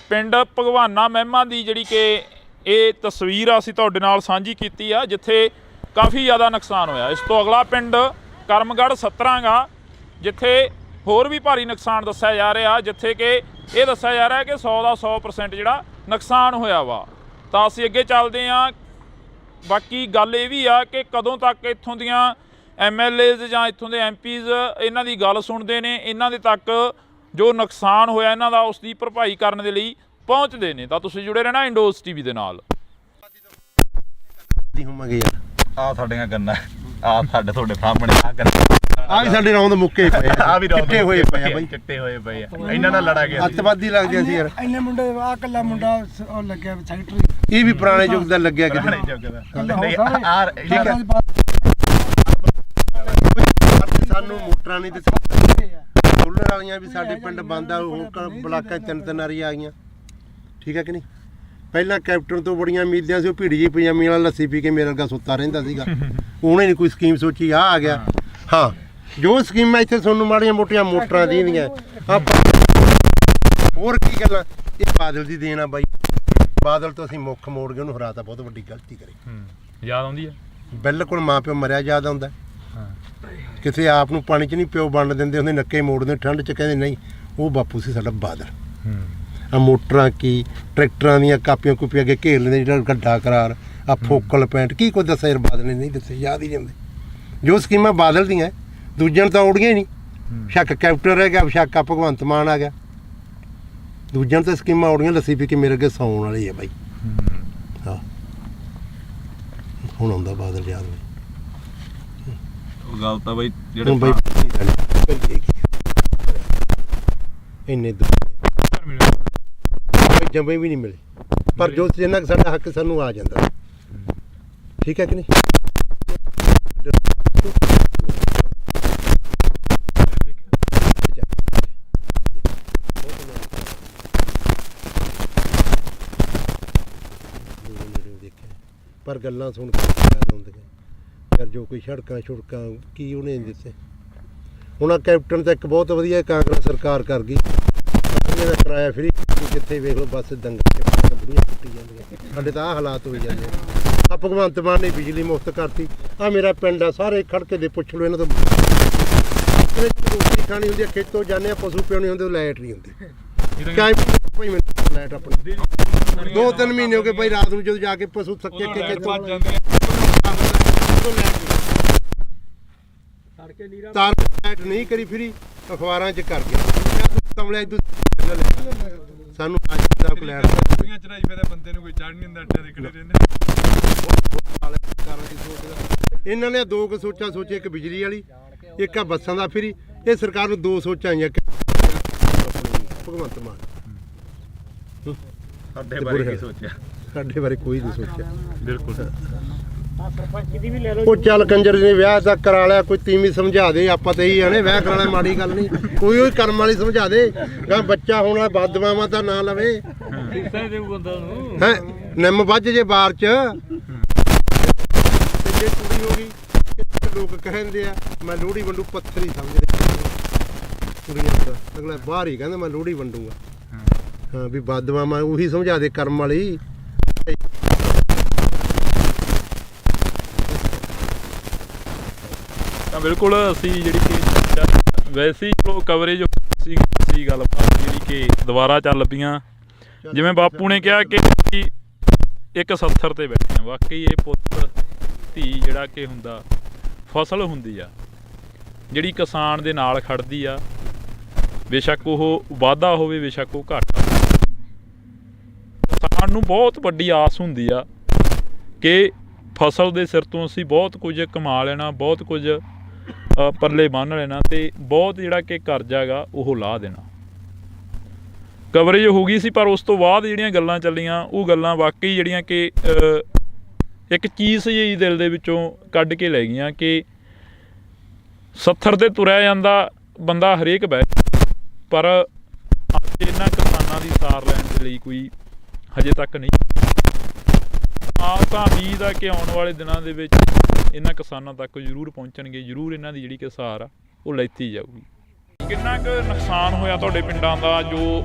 ਪਿੰਡ ਭਗਵਾਨਾ ਮਹਿਮਾ ਦੀ ਜਿਹੜੀ ਕਿ ਇਹ ਤਸਵੀਰ ਅਸੀਂ ਤੁਹਾਡੇ ਨਾਲ ਸਾਂਝੀ ਕੀਤੀ ਆ, ਜਿੱਥੇ ਕਾਫੀ ਜ਼ਿਆਦਾ ਨੁਕਸਾਨ ਹੋਇਆ। ਇਸ ਤੋਂ ਅਗਲਾ ਪਿੰਡ ਕਰਮਗੜ੍ਹ 17 ਗਾ, ਜਿੱਥੇ ਹੋਰ ਵੀ ਭਾਰੀ ਨੁਕਸਾਨ ਦੱਸਿਆ ਜਾ ਰਿਹਾ, ਜਿੱਥੇ ਕਿ ਇਹ ਦੱਸਿਆ ਜਾ ਰਿਹਾ ਕਿ 100 ਦਾ 100% ਜਿਹੜਾ ਨੁਕਸਾਨ ਹੋਇਆ ਵਾ। ਤਾਂ ਅਸੀਂ ਅੱਗੇ ਚੱਲਦੇ ਹਾਂ। ਬਾਕੀ ਗੱਲ ਇਹ ਵੀ ਆ ਕਿ ਕਦੋਂ ਤੱਕ ਇੱਥੋਂ ਦੀਆਂ MLAs ਜਾਂ ਇੱਥੋਂ ਦੇ MPs ਇਹਨਾਂ ਦੀ ਗੱਲ ਸੁਣਦੇ ਨੇ, ਇਹਨਾਂ ਦੇ ਤੱਕ ਜੋ ਨੁਕਸਾਨ ਹੋਇਆ ਇਹਨਾਂ ਦਾ ਉਸ ਦੀ ਭਰਪਾਈ ਕਰਨ ਦੇ ਲਈ ਪਹੁੰਚਦੇ ਨੇ। ਤਾਂ ਤੁਸੀਂ ਜੁੜੇ ਰਹਿਣਾ ਇੰਡੋਜ਼ TV ਦੇ ਨਾਲ। ਆ ਸਾਡੀਆਂ ਗੰਨਾਂ, ਆ ਸਾਡੇ ਤੁਹਾਡੇ ਸਾਹਮਣੇ ਆ ਗੰਨਾਂ, ਆ ਵੀ ਸਾਡੇ ਰੌਂਦ ਮੁੱਕੇ ਪਏ ਆ ਵੀ ਚਿੱਟੇ ਹੋਏ ਪਏ ਆ ਬਾਈ, ਚਿੱਟੇ ਹੋਏ ਪਏ ਆ। ਇਹਨਾਂ ਨਾਲ ਲੜਾ ਗਿਆ ਅੱਤਵਾਦੀ ਲੱਗਦੇ ਸੀ ਯਾਰ। ਇੰਨੇ ਮੁੰਡੇ ਆ ਕੱਲਾ ਮੁੰਡਾ ਉਹ ਲੱਗਿਆ ਸੈਕਟਰੀ, ਇਹ ਵੀ ਪੁਰਾਣੇ ਯੁੱਗ ਦਾ ਲੱਗਿਆ ਕਿਤੇ। ਸਾਨੂੰ ਮੋਟਰਾਂ ਨਹੀਂ ਦਿੱਤੀ, ਸੋਲਰ ਵਾਲੀਆਂ ਵੀ ਸਾਡੇ ਪਿੰਡ ਬੰਦ ਆ, ਹੁਣ ਬਲਾਕਾਂ 3 ਵਾਰੀ ਆ ਗਈਆਂ। ਠੀਕ ਹੈ ਕਿ ਨਹੀਂ? ਪਹਿਲਾਂ ਕੈਪਟਨ ਤੋਂ ਬੜੀਆਂ ਉਮੀਦਾਂ ਸੀ, ਉਹ ਭੀੜੀ ਜੀ ਪਜਾਮੀ ਵਾਲਾ ਲੱਸੀ ਪੀ ਕੇ ਮੇਰੇ ਵਰਗਾ ਸੁੱਤਾ ਰਹਿੰਦਾ ਸੀਗਾ। ਉਹਨੇ ਨਹੀਂ ਕੋਈ ਸਕੀਮ ਸੋਚੀ, ਆ ਗਿਆ। ਹਾਂ ਜੋ ਸਕੀਮਾਂ ਇੱਥੇ ਤੁਹਾਨੂੰ ਮਾੜੀਆਂ ਮੋਟੀਆਂ ਮੋਟਰਾਂ ਦੀਆਂ ਹੋਰ ਕੀ ਗੱਲਾਂ, ਇਹ ਬਾਦਲ ਦੀ ਦੇਣ ਆ ਬਾਈ। ਬਾਦਲ ਤੋਂ ਅਸੀਂ ਮੁੱਖ ਮੋੜ ਕੇ ਉਹਨੂੰ ਹਰਾਤਾ, ਬਹੁਤ ਵੱਡੀ ਗਲਤੀ ਕਰੀ। ਯਾਦ ਆਉਂਦੀ ਆ? ਬਿਲਕੁਲ ਮਾਂ ਪਿਓ ਮਰਿਆ ਯਾਦ ਆਉਂਦਾ। ਕਿਸੇ ਆਪ ਨੂੰ ਪਾਣੀ 'ਚ ਨਹੀਂ ਪਿਓ ਵੰਡ ਦਿੰਦੇ ਹੁੰਦੇ, ਨੱਕੇ ਮੋੜਦੇ ਠੰਡ 'ਚ, ਕਹਿੰਦੇ ਨਹੀਂ ਉਹ ਬਾਪੂ ਸੀ ਸਾਡਾ ਬਾਦਲ। ਆ ਮੋਟਰਾਂ ਕੀ ਟਰੈਕਟਰਾਂ ਦੀਆਂ ਕਾਪੀਆਂ ਕੁਪੀਆਂ ਅੱਗੇ ਘੇਰ ਲੈਂਦੇ, ਜਿਹੜਾ ਗੱਡਾ ਕਰਾਰ ਆ ਫੋਕਲ ਪੈਂਟ ਕੀ ਕੁਝ ਦੱਸਿਆ ਯਾਰ ਬਾਦਲ ਨੇ ਨਹੀਂ ਦੱਸੇ, ਯਾਦ ਹੀ ਜਾਂਦੇ ਜੋ ਸਕੀਮਾਂ ਬਾਦਲ ਦੀਆਂ ਦੂਜਿਆਂ ਨੂੰ ਤਾਂ ਔੜੀਆਂ ਹੀ ਨਹੀਂ। ਸ਼ੱਕ ਕੈਪਟਨ ਰਹਿ ਗਿਆ, ਸ਼ੱਕ ਆ ਭਗਵੰਤ ਮਾਨ ਆ ਗਿਆ, ਦੂਜਿਆਂ ਨੂੰ ਤਾਂ ਸਕੀਮਾਂ ਔੜੀਆਂ। ਲੱਸੀ ਪੀ ਕੇ ਮੇਰੇ ਅੱਗੇ ਸੌਣ ਵਾਲੀ ਹੈ ਬਾਈ। ਹਾਂ ਹੁਣ ਆਉਂਦਾ ਬਾਦਲ ਯਾਦ ਬਾਈ। ਉਹ ਗੱਲ ਤਾਂ ਬਈ ਹੁਣ ਬਾਈ ਇੰਨੇ ਜੰਮੇ ਵੀ ਨਹੀਂ ਮਿਲੇ, ਪਰ ਜੋ ਜਿੰਨਾ ਕੁ ਸਾਡਾ ਹੱਕ ਸਾਨੂੰ ਆ ਜਾਂਦਾ। ਠੀਕ ਹੈ ਕਿ ਨਹੀਂ? ਪਰ ਗੱਲਾਂ ਸੁਣ ਕੇ ਯਾਦ ਆਉਂਦੀਆਂ ਯਾਰ, ਜੋ ਕੋਈ ਸੜਕਾਂ ਛੁੜਕਾਂ ਕੀ ਉਹਨੇ ਦਿੱਤੇ। ਹੁਣ ਆ ਕੈਪਟਨ ਤਾਂ ਇੱਕ ਬਹੁਤ ਵਧੀਆ ਕਾਂਗਰਸ ਸਰਕਾਰ ਕਰ ਗਈ, ਦਾ ਕਿਰਾਇਆ ਫਰੀ, ਜਿੱਥੇ ਵੇਖ ਲਓ ਬੱਸ ਦੰਗਲ ਬੁੜੀਆਂ ਟੁੱਟੀ ਜਾਂਦੀਆਂ। ਸਾਡੇ ਤਾਂ ਆਹ ਹਾਲਾਤ ਹੋਈ ਜਾਂਦੇ ਆ। ਭਗਵੰਤ ਮਾਨ ਨੇ ਬਿਜਲੀ ਮੁਫਤ ਕਰਤੀ। ਆ ਮੇਰਾ ਪਿੰਡ ਆ, ਸਾਰੇ ਖੜਕੇ ਦੇ ਪੁੱਛ ਲਓ ਇਹਨਾਂ ਤੋਂ। ਰੋਟੀ ਖਾਣੀ ਹੁੰਦੀ ਆ, ਖੇਤੋਂ ਜਾਂਦੇ ਆ, ਪਸ਼ੂ ਪਿਉਣੇ ਹੁੰਦੇ, ਲਾਈਟ ਨਹੀਂ ਹੁੰਦੀ। ਭਾਈ ਮੈਨੂੰ ਲਾਈਟ ਆਪਣੀ 2-3 ਮਹੀਨੇ ਹੋ ਗਏ ਭਾਈ, ਰਾਤ ਨੂੰ ਜਦੋਂ ਜਾ ਕੇ ਪਸ਼ੂ ਥੱਕੇ ਕੇ ਖੇਤੋਂ ਤਾਰ ਲਾਈਟ ਨਹੀਂ ਕਰੀ ਫਰੀ, ਅਖਬਾਰਾਂ 'ਚ ਕਰ ਗਿਆ ਕਮਲਿਆ ਇਦੋਂ ਸਾਨੂੰ ਅੱਜ ਤੱਕ ਲੈਟ ਚੜਾਈ ਫਿਰ ਬੰਦੇ ਨੂੰ ਕੋਈ ਚੜ ਨਹੀਂ ਹੁੰਦਾ, ਅੱਡੇ ਦੇ ਖੜੇ ਰਹਿੰਦੇ। ਇਹਨਾਂ ਨੇ ਦੋ ਕੁ ਸੋਚਾਂ ਸੋਚੇ, ਇੱਕ ਬਿਜਲੀ ਵਾਲੀ, ਇੱਕ ਆ ਬੱਸਾਂ ਦਾ ਫਰੀ। ਇਹ ਸਰਕਾਰ ਨੂੰ ਦੋ ਸੋਚਾਂ ਆਈਆਂ ਭਗਵੰਤ ਮਾਨ। ਸਾਡੇ ਬਾਰੇ ਕੀ ਸੋਚਿਆ? ਸਾਡੇ ਬਾਰੇ ਕੋਈ ਨਹੀਂ ਸੋਚਿਆ। ਬਿਲਕੁਲ। ਉਹ ਚੱਲ ਕੰਜਰ ਨੇ ਵਿਆਹ ਤਾਂ ਕਰਾ ਲਿਆ, ਕੋਈ ਤੀਵੀਂ ਸਮਝਾ ਦੇ। ਆਪਾਂ ਤਾਂ ਇਹੀ ਆਣੇ ਵਿਆਹ ਕਰਾਣਾ ਮਾੜੀ ਗੱਲ ਨਹੀਂ, ਕੋਈ ਉਹ ਕਰਮ ਵਾਲੀ ਸਮਝਾ ਦੇ। ਗਾ ਬੱਚਾ ਹੋਣਾ ਬਦਦੁਆਵਾਂ ਤਾਂ ਨਾ ਲਵੇ ਹੈ, ਨਿੰਮ ਵੱਜ ਜੇ ਬਾਰ ਚ। ਜੇ ਕੁੜੀ ਹੋ ਗਈ, ਲੋਕ ਕਹਿੰਦੇ ਆ ਮੈਂ ਲੋਹੜੀ ਵੰਡੂ, ਪੱਥਰ ਹੀ ਸਮਝਦੇ ਕੁੜੀਆਂ। ਅਗਲਾ ਬਾਹਰ ਹੀ ਕਹਿੰਦਾ ਮੈਂ ਲੋਹੜੀ ਵੰਡੂਗਾ। ਹਾਂ ਵੀ ਬਦਦੁਆਵਾਂ ਉਹੀ ਸਮਝਾ ਦੇ ਕਰਮ ਵਾਲੀ। ਤਾਂ ਬਿਲਕੁਲ ਅਸੀਂ ਜਿਹੜੀ ਕਿ ਵੈਸੇ ਹੀ ਚਲੋ ਕਵਰੇਜ ਸੀ ਗੱਲਬਾਤ ਜਿਹੜੀ ਕਿ ਦੁਬਾਰਾ ਚੱਲ ਪਈਆਂ। ਜਿਵੇਂ ਬਾਪੂ ਨੇ ਕਿਹਾ ਕਿ ਇੱਕ ਸੱਥਰ ਤੇ ਬੈਠੇ ਆ, ਵਾਕਈ ਇਹ ਪੁੱਤ ਧੀ ਜਿਹੜਾ ਕਿ ਹੁੰਦਾ ਫਸਲ ਹੁੰਦੀ ਆ ਜਿਹੜੀ ਕਿਸਾਨ ਦੇ ਨਾਲ ਖੜਦੀ ਆ, ਬੇਸ਼ੱਕ ਉਹ ਵਾਧਾ ਹੋਵੇ ਬੇਸ਼ੱਕ ਉਹ ਘਾਟਾ। ਕਿਸਾਨ ਨੂੰ ਬਹੁਤ ਵੱਡੀ ਆਸ ਹੁੰਦੀ ਆ ਕਿ ਫਸਲ ਦੇ ਸਿਰ ਤੋਂ ਅਸੀਂ ਬਹੁਤ ਕੁਝ ਕਮਾ ਲੈਣਾ, ਬਹੁਤ ਕੁਝ ਪੱਲੇ ਬੰਨ੍ਹ ਲੈਣਾ ਅਤੇ ਬਹੁਤ ਜਿਹੜਾ ਕਿ ਕਰਜ਼ਾ ਗਾ ਉਹ ਲਾਹ ਦੇਣਾ। ਕਵਰੇਜ ਹੋ ਗਈ ਸੀ, ਪਰ ਉਸ ਤੋਂ ਬਾਅਦ ਜਿਹੜੀਆਂ ਗੱਲਾਂ ਚੱਲੀਆਂ ਉਹ ਗੱਲਾਂ ਵਾਕਈ ਜਿਹੜੀਆਂ ਕਿ ਇੱਕ ਚੀਜ਼ ਜਿਹੀ ਦਿਲ ਦੇ ਵਿੱਚੋਂ ਕੱਢ ਕੇ ਲੈ ਗਈਆਂ ਕਿ ਸੱਥਰ 'ਤੇ ਤੁਰਿਆ ਜਾਂਦਾ ਬੰਦਾ ਹਰੇਕ ਬਹਿ, ਪਰ ਅੱਜ ਇਹਨਾਂ ਕਿਸਾਨਾਂ ਦੀ ਸਾਰ ਲੈਣ ਦੇ ਲਈ ਕੋਈ ਹਜੇ ਤੱਕ ਨਹੀਂ। ਆਸ ਤਾਂ ਉਮੀਦ ਆ ਕਿ ਆਉਣ ਵਾਲੇ ਦਿਨਾਂ ਦੇ ਵਿੱਚ ਇਹਨਾਂ ਕਿਸਾਨਾਂ ਤੱਕ ਜ਼ਰੂਰ ਪਹੁੰਚਣਗੇ, ਜ਼ਰੂਰ ਇਹਨਾਂ ਦੀ ਜਿਹੜੀ ਕਿ ਸਾਰ ਆ ਉਹ ਲੈਤੀ ਜਾਊਗੀ। ਕਿੰਨਾ ਕੁ ਨੁਕਸਾਨ ਹੋਇਆ ਤੁਹਾਡੇ ਪਿੰਡਾਂ ਦਾ? ਜੋ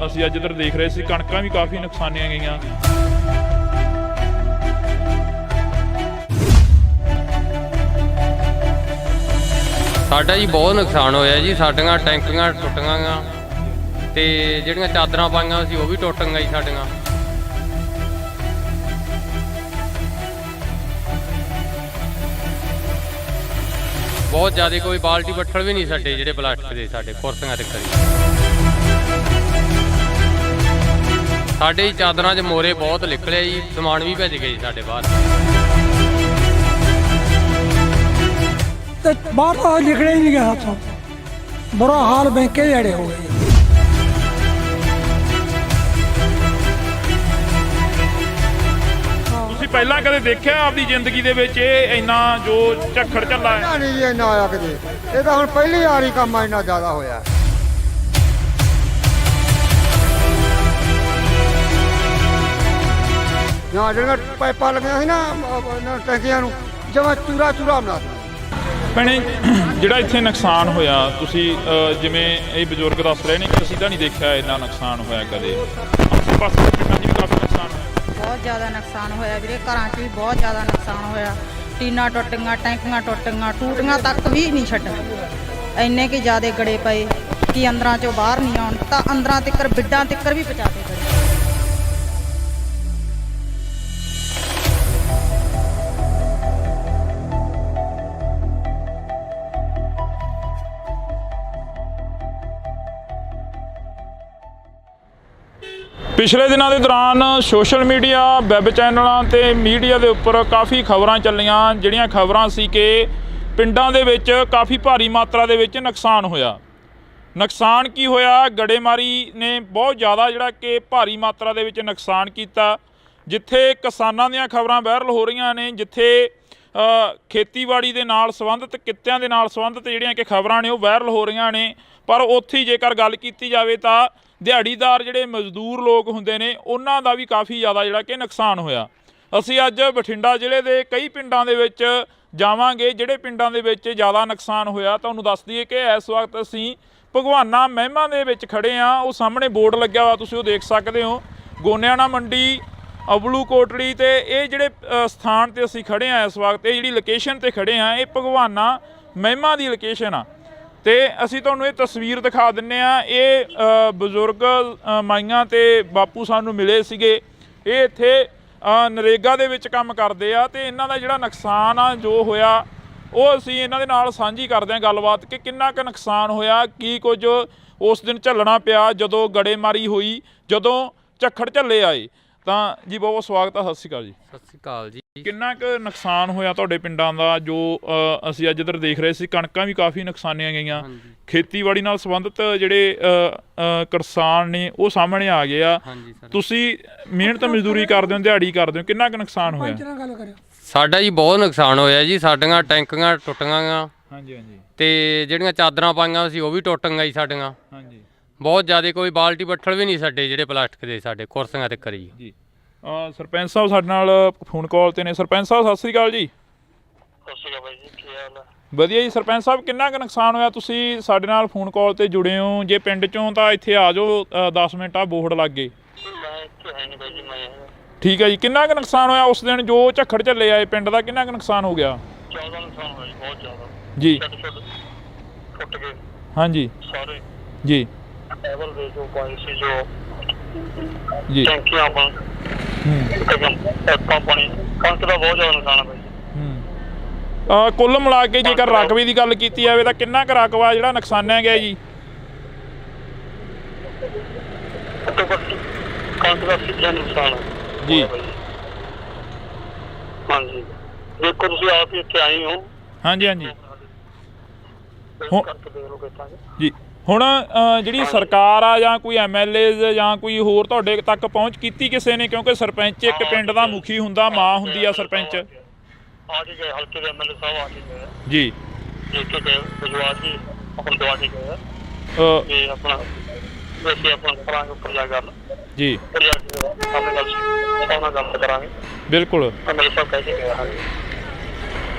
ਅਸੀਂ ਅੱਜ ਇੱਧਰ ਦੇਖ ਰਹੇ ਸੀ, ਕਣਕਾਂ ਵੀ ਕਾਫੀ ਨੁਕਸਾਨੀਆਂ ਗਈਆਂ। ਸਾਡਾ ਜੀ ਬਹੁਤ ਨੁਕਸਾਨ ਹੋਇਆ ਜੀ। ਸਾਡੀਆਂ ਟੈਂਕੀਆਂ ਟੁੱਟੀਆਂ ਗਾ ਤੇ ਜਿਹੜੀਆਂ ਚਾਦਰਾਂ ਪਾਈਆਂ ਸੀ ਉਹ ਵੀ ਟੁੱਟ ਗਈਆਂ ਜੀ ਸਾਡੀਆਂ। ਬਹੁਤ ਜ਼ਿਆਦਾ, ਕੋਈ ਬਾਲਟੀ ਬੱਠਲ ਵੀ ਨਹੀਂ ਸਾਡੇ ਜਿਹੜੇ ਪਲਾਸਟਿਕ ਦੇ ਸਾਡੇ ਕੁਰਸੀਆਂ ਤੇ ਕਰੀ। ਸਾਡੇ ਚਾਦਰਾਂ 'ਚ ਮੋਰੇ ਬਹੁਤ ਨਿਕਲੇ ਜੀ, ਸਮਾਨ ਵੀ ਭਿੱਜ ਗਏ ਜੀ ਸਾਡੇ ਬਾਹਰ। ਤੇ ਬਾਹਰ ਤਾਂ ਨਿਕਲਿਆ ਹੀ ਨਹੀਂ ਗਿਆ ਹੱਥੋਂ, ਬੁਰਾ ਹਾਲ ਬੈਂਕੇ ਜੜੇ ਹੋ ਗਏ। ਤੁਸੀਂ ਪਹਿਲਾਂ ਕਦੇ ਦੇਖਿਆ ਆਪਦੀ ਜ਼ਿੰਦਗੀ ਦੇ ਵਿੱਚ ਇਹ ਇੰਨਾ ਜੋ ਝੱਖੜ ਝੱਲਾ ਹੈ? ਨਹੀਂ ਜੀ ਇੰਨਾ ਆਇਆ ਕਿਤੇ, ਇਹ ਤਾਂ ਹੁਣ ਪਹਿਲੀ ਵਾਰੀ ਕੰਮ ਇੰਨਾ ਜ਼ਿਆਦਾ ਹੋਇਆ। ਜਾਂ ਜਿਹੜੀਆਂ ਪਾਈਪਾਂ ਲੱਗੀਆਂ ਸੀ ਨਾ ਟੈਂਕੀਆਂ ਨੂੰ, ਜਮਾਂ ਚੂਰਾ ਬਣਾ ਦਿੱਤਾ। ਭੈਣੇ, ਜਿਹੜਾ ਇੱਥੇ ਨੁਕਸਾਨ ਹੋਇਆ, ਤੁਸੀਂ ਜਿਵੇਂ ਇਹ ਬਜ਼ੁਰਗ ਦੱਸ ਰਹੇ ਨੇ ਕਿ ਅਸੀਂ ਤਾਂ ਨਹੀਂ ਦੇਖਿਆ ਇੰਨਾ ਨੁਕਸਾਨ ਹੋਇਆ ਕਦੇ। ਆਸੇ ਪਾਸੇ ਦੇ ਪਿੰਡਾਂ 'ਚ ਵੀ ਕਾਫੀ ਨੁਕਸਾਨ ਹੋਇਆ। ਬਹੁਤ ਜ਼ਿਆਦਾ ਨੁਕਸਾਨ ਹੋਇਆ ਵੀਰੇ, ਘਰਾਂ 'ਚ ਵੀ ਬਹੁਤ ਜ਼ਿਆਦਾ ਨੁਕਸਾਨ ਹੋਇਆ। ਟੀਨਾਂ ਟੁੱਟ ਗਈਆਂ, ਟੈਂਕੀਆਂ ਟੁੱਟ ਗਈਆਂ, ਟੂਟੀਆਂ ਤੱਕ ਵੀ ਨਹੀਂ ਛੱਡ। ਇੰਨੇ ਕਿ ਜ਼ਿਆਦਾ ਗੜੇ ਪਏ ਕਿ ਅੰਦਰਾਂ ਚੋਂ ਬਾਹਰ ਨਹੀਂ ਆਉਣ ਤਾਂ ਅੰਦਰਾਂ ਤੱਕਰ ਬਿੱਡਾਂ ਤੱਕਰ ਵੀ ਪਹੁੰਚਾ ਦੇ ਗੜੇ। ਪਿਛਲੇ ਦਿਨਾਂ ਦੇ ਦੌਰਾਨ ਸੋਸ਼ਲ ਮੀਡੀਆ ਵੈਬ ਚੈਨਲਾਂ ਤੇ ਮੀਡੀਆ ਦੇ ਉੱਪਰ ਕਾਫੀ ਖਬਰਾਂ ਚੱਲੀਆਂ, ਜਿਹੜੀਆਂ ਖਬਰਾਂ ਸੀ ਕਿ ਪਿੰਡਾਂ ਦੇ ਵਿੱਚ ਕਾਫੀ ਭਾਰੀ ਮਾਤਰਾ ਦੇ ਵਿੱਚ ਨੁਕਸਾਨ ਹੋਇਆ। ਨੁਕਸਾਨ ਕੀ ਹੋਇਆ? ਗੜੇਮਾਰੀ ਨੇ ਬਹੁਤ ਜ਼ਿਆਦਾ ਜਿਹੜਾ ਕਿ ਭਾਰੀ ਮਾਤਰਾ ਦੇ ਵਿੱਚ ਨੁਕਸਾਨ ਕੀਤਾ। ਜਿੱਥੇ ਕਿਸਾਨਾਂ ਦੀਆਂ ਖਬਰਾਂ ਵਾਇਰਲ ਹੋ ਰਹੀਆਂ ਨੇ, ਜਿੱਥੇ ਖੇਤੀਬਾੜੀ ਦੇ ਨਾਲ ਸੰਬੰਧਿਤ ਕਿੱਤਿਆਂ ਦੇ ਨਾਲ ਸੰਬੰਧਿਤ ਜਿਹੜੀਆਂ ਕਿ ਖਬਰਾਂ ਨੇ ਉਹ ਵਾਇਰਲ ਹੋ ਰਹੀਆਂ ਨੇ, ਪਰ ਉੱਥੇ ਜੇਕਰ ਗੱਲ ਕੀਤੀ ਜਾਵੇ ਤਾਂ ਦਿਹਾੜੀਦਾਰ ਜਿਹੜੇ ਮਜ਼ਦੂਰ ਲੋਕ ਹੁੰਦੇ ਨੇ ਉਹਨਾਂ ਦਾ ਵੀ ਕਾਫੀ ਜ਼ਿਆਦਾ ਜਿਹੜਾ ਕਿ ਨੁਕਸਾਨ ਹੋਇਆ। ਅਸੀਂ ਅੱਜ ਬਠਿੰਡਾ ਜ਼ਿਲ੍ਹੇ ਦੇ ਕਈ ਪਿੰਡਾਂ ਦੇ ਵਿੱਚ ਜਾਵਾਂਗੇ, ਜਿਹੜੇ ਪਿੰਡਾਂ ਦੇ ਵਿੱਚ ਜ਼ਿਆਦਾ ਨੁਕਸਾਨ ਹੋਇਆ। ਤੁਹਾਨੂੰ ਦੱਸ ਦਈਏ ਕਿ ਇਸ ਵਕਤ ਅਸੀਂ ਭਗਵਾਨਾ ਮਹਿਮਾ ਦੇ ਵਿੱਚ ਖੜੇ ਹਾਂ। ਉਹ ਸਾਹਮਣੇ ਬੋਰਡ ਲੱਗਿਆ ਹੋਇਆ, ਤੁਸੀਂ ਉਹ ਦੇਖ ਸਕਦੇ ਹੋ, ਗੋਨਿਆਣਾ ਮੰਡੀ, ਅਬਲੂ ਕੋਟੜੀ। ਤੇ ਇਹ ਜਿਹੜੇ ਸਥਾਨ ਤੇ ਅਸੀਂ ਖੜੇ ਹਾਂ ਇਸ ਵਕਤ, ਇਹ ਜਿਹੜੀ ਲੋਕੇਸ਼ਨ ਤੇ ਖੜੇ ਹਾਂ, ਇਹ ਭਗਵਾਨਾ ਮਹਿਮਾ ਦੀ ਲੋਕੇਸ਼ਨ ਆ। ਤੇ ਅਸੀਂ ਤੁਹਾਨੂੰ ਇਹ ਤਸਵੀਰ ਦਿਖਾ ਦਿੰਨੇ ਆ। ਇਹ ਬਜ਼ੁਰਗ ਮਾਈਆਂ ਤੇ ਬਾਪੂ ਸਾਨੂੰ ਮਿਲੇ ਸੀਗੇ। ਇਹ ਇੱਥੇ ਨਰੇਗਾ ਦੇ ਵਿੱਚ ਕੰਮ ਕਰਦੇ ਆ ਤੇ ਇਹਨਾਂ ਦਾ ਜਿਹੜਾ ਨੁਕਸਾਨ ਆ ਜੋ ਹੋਇਆ ਉਹ ਅਸੀਂ ਇਹਨਾਂ ਦੇ ਨਾਲ ਸਾਂਝੀ ਕਰਦੇ ਹਾਂ ਗੱਲਬਾਤ ਕਿ ਕਿੰਨਾ ਕੁ ਨੁਕਸਾਨ ਹੋਇਆ, ਕੀ ਕੁਝ ਉਸ ਦਿਨ ਝੱਲਣਾ ਪਿਆ ਜਦੋਂ ਗੜੇਮਾਰੀ ਹੋਈ, ਜਦੋਂ ਝੱਖੜ ਝੱਲੇ ਆਏ। ਤਾਂ ਜੀ ਬਹੁਤ ਬਹੁਤ ਸਵਾਗਤ ਆ। ਸਤਿ ਸ਼੍ਰੀ ਅਕਾਲ ਜੀ। ਸਤਿ ਸ਼੍ਰੀ ਅਕਾਲ ਜੀ। ਕਿੰਨਾ ਕੁ ਨੁਕਸਾਨ ਹੋਇਆ ਤੁਹਾਡੇ ਪਿੰਡਾਂ ਦਾ? ਜੋ ਅਸੀਂ ਅੱਜ ਇੱਧਰ ਦੇਖ ਰਹੇ ਸੀ, ਕਣਕਾਂ ਵੀ ਕਾਫੀ ਨੁਕਸਾਨੀਆਂ ਗਈਆਂ। ਖੇਤੀਬਾੜੀ ਨਾਲ ਸੰਬੰਧਿਤ ਜਿਹੜੇ ਕਿਸਾਨ ਨੇ ਉਹ ਸਾਹਮਣੇ ਆ ਗਏ ਆ। ਤੁਸੀਂ ਮਿਹਨਤ ਮਜ਼ਦੂਰੀ ਕਰਦੇ ਹੋ, ਦਿਹਾੜੀ ਕਰਦੇ ਹੋ, ਕਿੰਨਾ ਕੁ ਨੁਕਸਾਨ ਹੋਇਆ? ਸਾਡਾ ਜੀ ਬਹੁਤ ਨੁਕਸਾਨ ਹੋਇਆ ਜੀ। ਸਾਡੀਆਂ ਟੈਂਕੀਆਂ ਟੁੱਟ ਗਈਆਂ। ਤੇ ਜਿਹੜੀਆਂ ਚਾਦਰਾਂ ਪਾਈਆਂ ਸੀ ਉਹ ਵੀ ਟੁੱਟ ਗਈਆਂ ਜੀ ਸਾਡੀਆਂ। ਬਹੁਤ ਜ਼ਿਆਦਾ, ਕੋਈ ਬਾਲਟੀ ਬੱਠਲ ਵੀ ਨਹੀਂ ਸਾਡੇ ਜਿਹੜੇ ਪਲਾਸਟਿਕ ਦੇ, ਸਾਡੇ ਕੁਰਸੀਆਂ ਤੇ ਕਰੀ ਜੀ। ਸਰਪੰਚ ਸਾਹਿਬ ਸਾਡੇ ਨਾਲ ਫੋਨ ਕਾਲ ਤੇ ਨੇ। ਸਰਪੰਚ ਸਾਹਿਬ ਸਤਿ ਸ਼੍ਰੀ ਅਕਾਲ ਜੀ। ਸਤਿ ਸ਼੍ਰੀ ਅਕਾਲ ਬਾਈ ਜੀ, ਕੀ ਹਾਲ ਹੈ? ਵਧੀਆ ਜੀ। ਸਰਪੰਚ ਸਾਹਿਬ ਕਿੰਨਾ ਕੁ ਨੁਕਸਾਨ ਹੋਇਆ? ਤੁਸੀਂ ਸਾਡੇ ਨਾਲ ਫੋਨ ਕਾਲ ਤੇ ਜੁੜੇ ਹੋ, ਜੇ ਪਿੰਡ ਚੋਂ ਤਾਂ ਇੱਥੇ ਆ ਜਾਓ, 10 ਮਿੰਟ ਆ ਬੋਰਡ ਲੱਗ ਗਏ। ਮੈਂ ਇੱਥੇ ਹੈ ਨਹੀਂ ਬਾਈ ਜੀ, ਮੈਂ ਠੀਕ ਹੈ ਜੀ। ਕਿੰਨਾ ਕੁ ਨੁਕਸਾਨ ਹੋਇਆ ਉਸ ਦਿਨ ਜੋ ਝੱਖੜ ਝੱਲੇ ਆਏ ਪਿੰਡ ਦਾ? ਕਿੰਨਾ ਕੁ ਨੁਕਸਾਨ ਹੋ ਗਿਆ? ਜ਼ਿਆਦਾ ਨੁਕਸਾਨ ਹੋਇਆ ਜੀ, ਬਹੁਤ ਜ਼ਿਆਦਾ ਜੀ। ਟੁੱਟ ਗਏ ਹਾਂਜੀ ਸਾਰੇ ਜੀ ਟੇਬਲ ਦੇ ਜੋ ਪਾਣੀ ਸੀ, ਜੋ ਜੀ ਟੈਂਕੀਆਂ ਪਾਣੀ, ਪਾਣੀ, ਕਣਕ ਦਾ ਬਹੁਤ ਜ਼ਿਆਦਾ ਨੁਕਸਾਨ ਹੈ ਬਾਈ ਜੀ। ਕੁੱਲ ਮਿਲਾ ਕੇ ਜੇਕਰ ਰਕਬੇ ਦੀ ਗੱਲ ਕੀਤੀ ਜਾਵੇ ਤਾਂ ਕਿੰਨਾ ਕੁ ਰਕਬਾ ਜਿਹੜਾ ਨੁਕਸਾਨਿਆ ਗਿਆ ਜੀ? ਕਣਕ ਦਾ ਸਿੱਧਾ ਨੁਕਸਾਨ ਹੈ ਜੀ। ਹਾਂਜੀ, ਦੇਖੋ ਤੁਸੀਂ ਆਪ ਹੀ ਇੱਥੇ ਆਏ ਹੋ। ਹਾਂਜੀ ਹਾਂਜੀ ਕਰਕੇ ਦੇਖ ਲਓ ਕਿੱਦਾਂ ਜੀ। ਹੁਣ ਜਿਹੜੀ ਸਰਕਾਰ ਆ ਜਾਂ ਕੋਈ MLA ਜਾਂ ਕੋਈ ਹੋਰ ਤੁਹਾਡੇ ਤੱਕ ਪਹੁੰਚ ਕੀਤੀ ਕਿਸੇ ਨੇ? ਕਿਉਂਕਿ ਸਰਪੰਚ ਇੱਕ ਪਿੰਡ ਦਾ ਮੁਖੀ ਹੁੰਦਾ, ਮਾਂ ਹੁੰਦੀ ਆ ਸਰਪੰਚ। ਆ ਕੇ ਗਏ ਹਲਕੇ ਦੇ MLA ਸਾਹਿਬ, ਆ ਕੇ ਗਏ ਜੀ। ਦੇਖ ਕੇ ਗਏ, ਵਿਜਵਾਰ ਜੀ ਆਪਣਾ ਦਵਾ ਕੇ ਗਏ ਤੇ ਆਪਣਾ ਵੈਸੇ ਆਪਣਾ ਕਰਾਂਗੇ ਉੱਪਰ ਜਾ ਗੱਲ ਜੀ। ਉੱਪਰ ਜਾ ਕੇ ਆਪਣੇ ਗੱਲ ਉਹਨਾਂ ਗੱਲ ਕਰਾਂਗੇ। ਬਿਲਕੁਲ। MLA ਸਾਹਿਬ ਕਹਿ ਕੇ ਗਏ।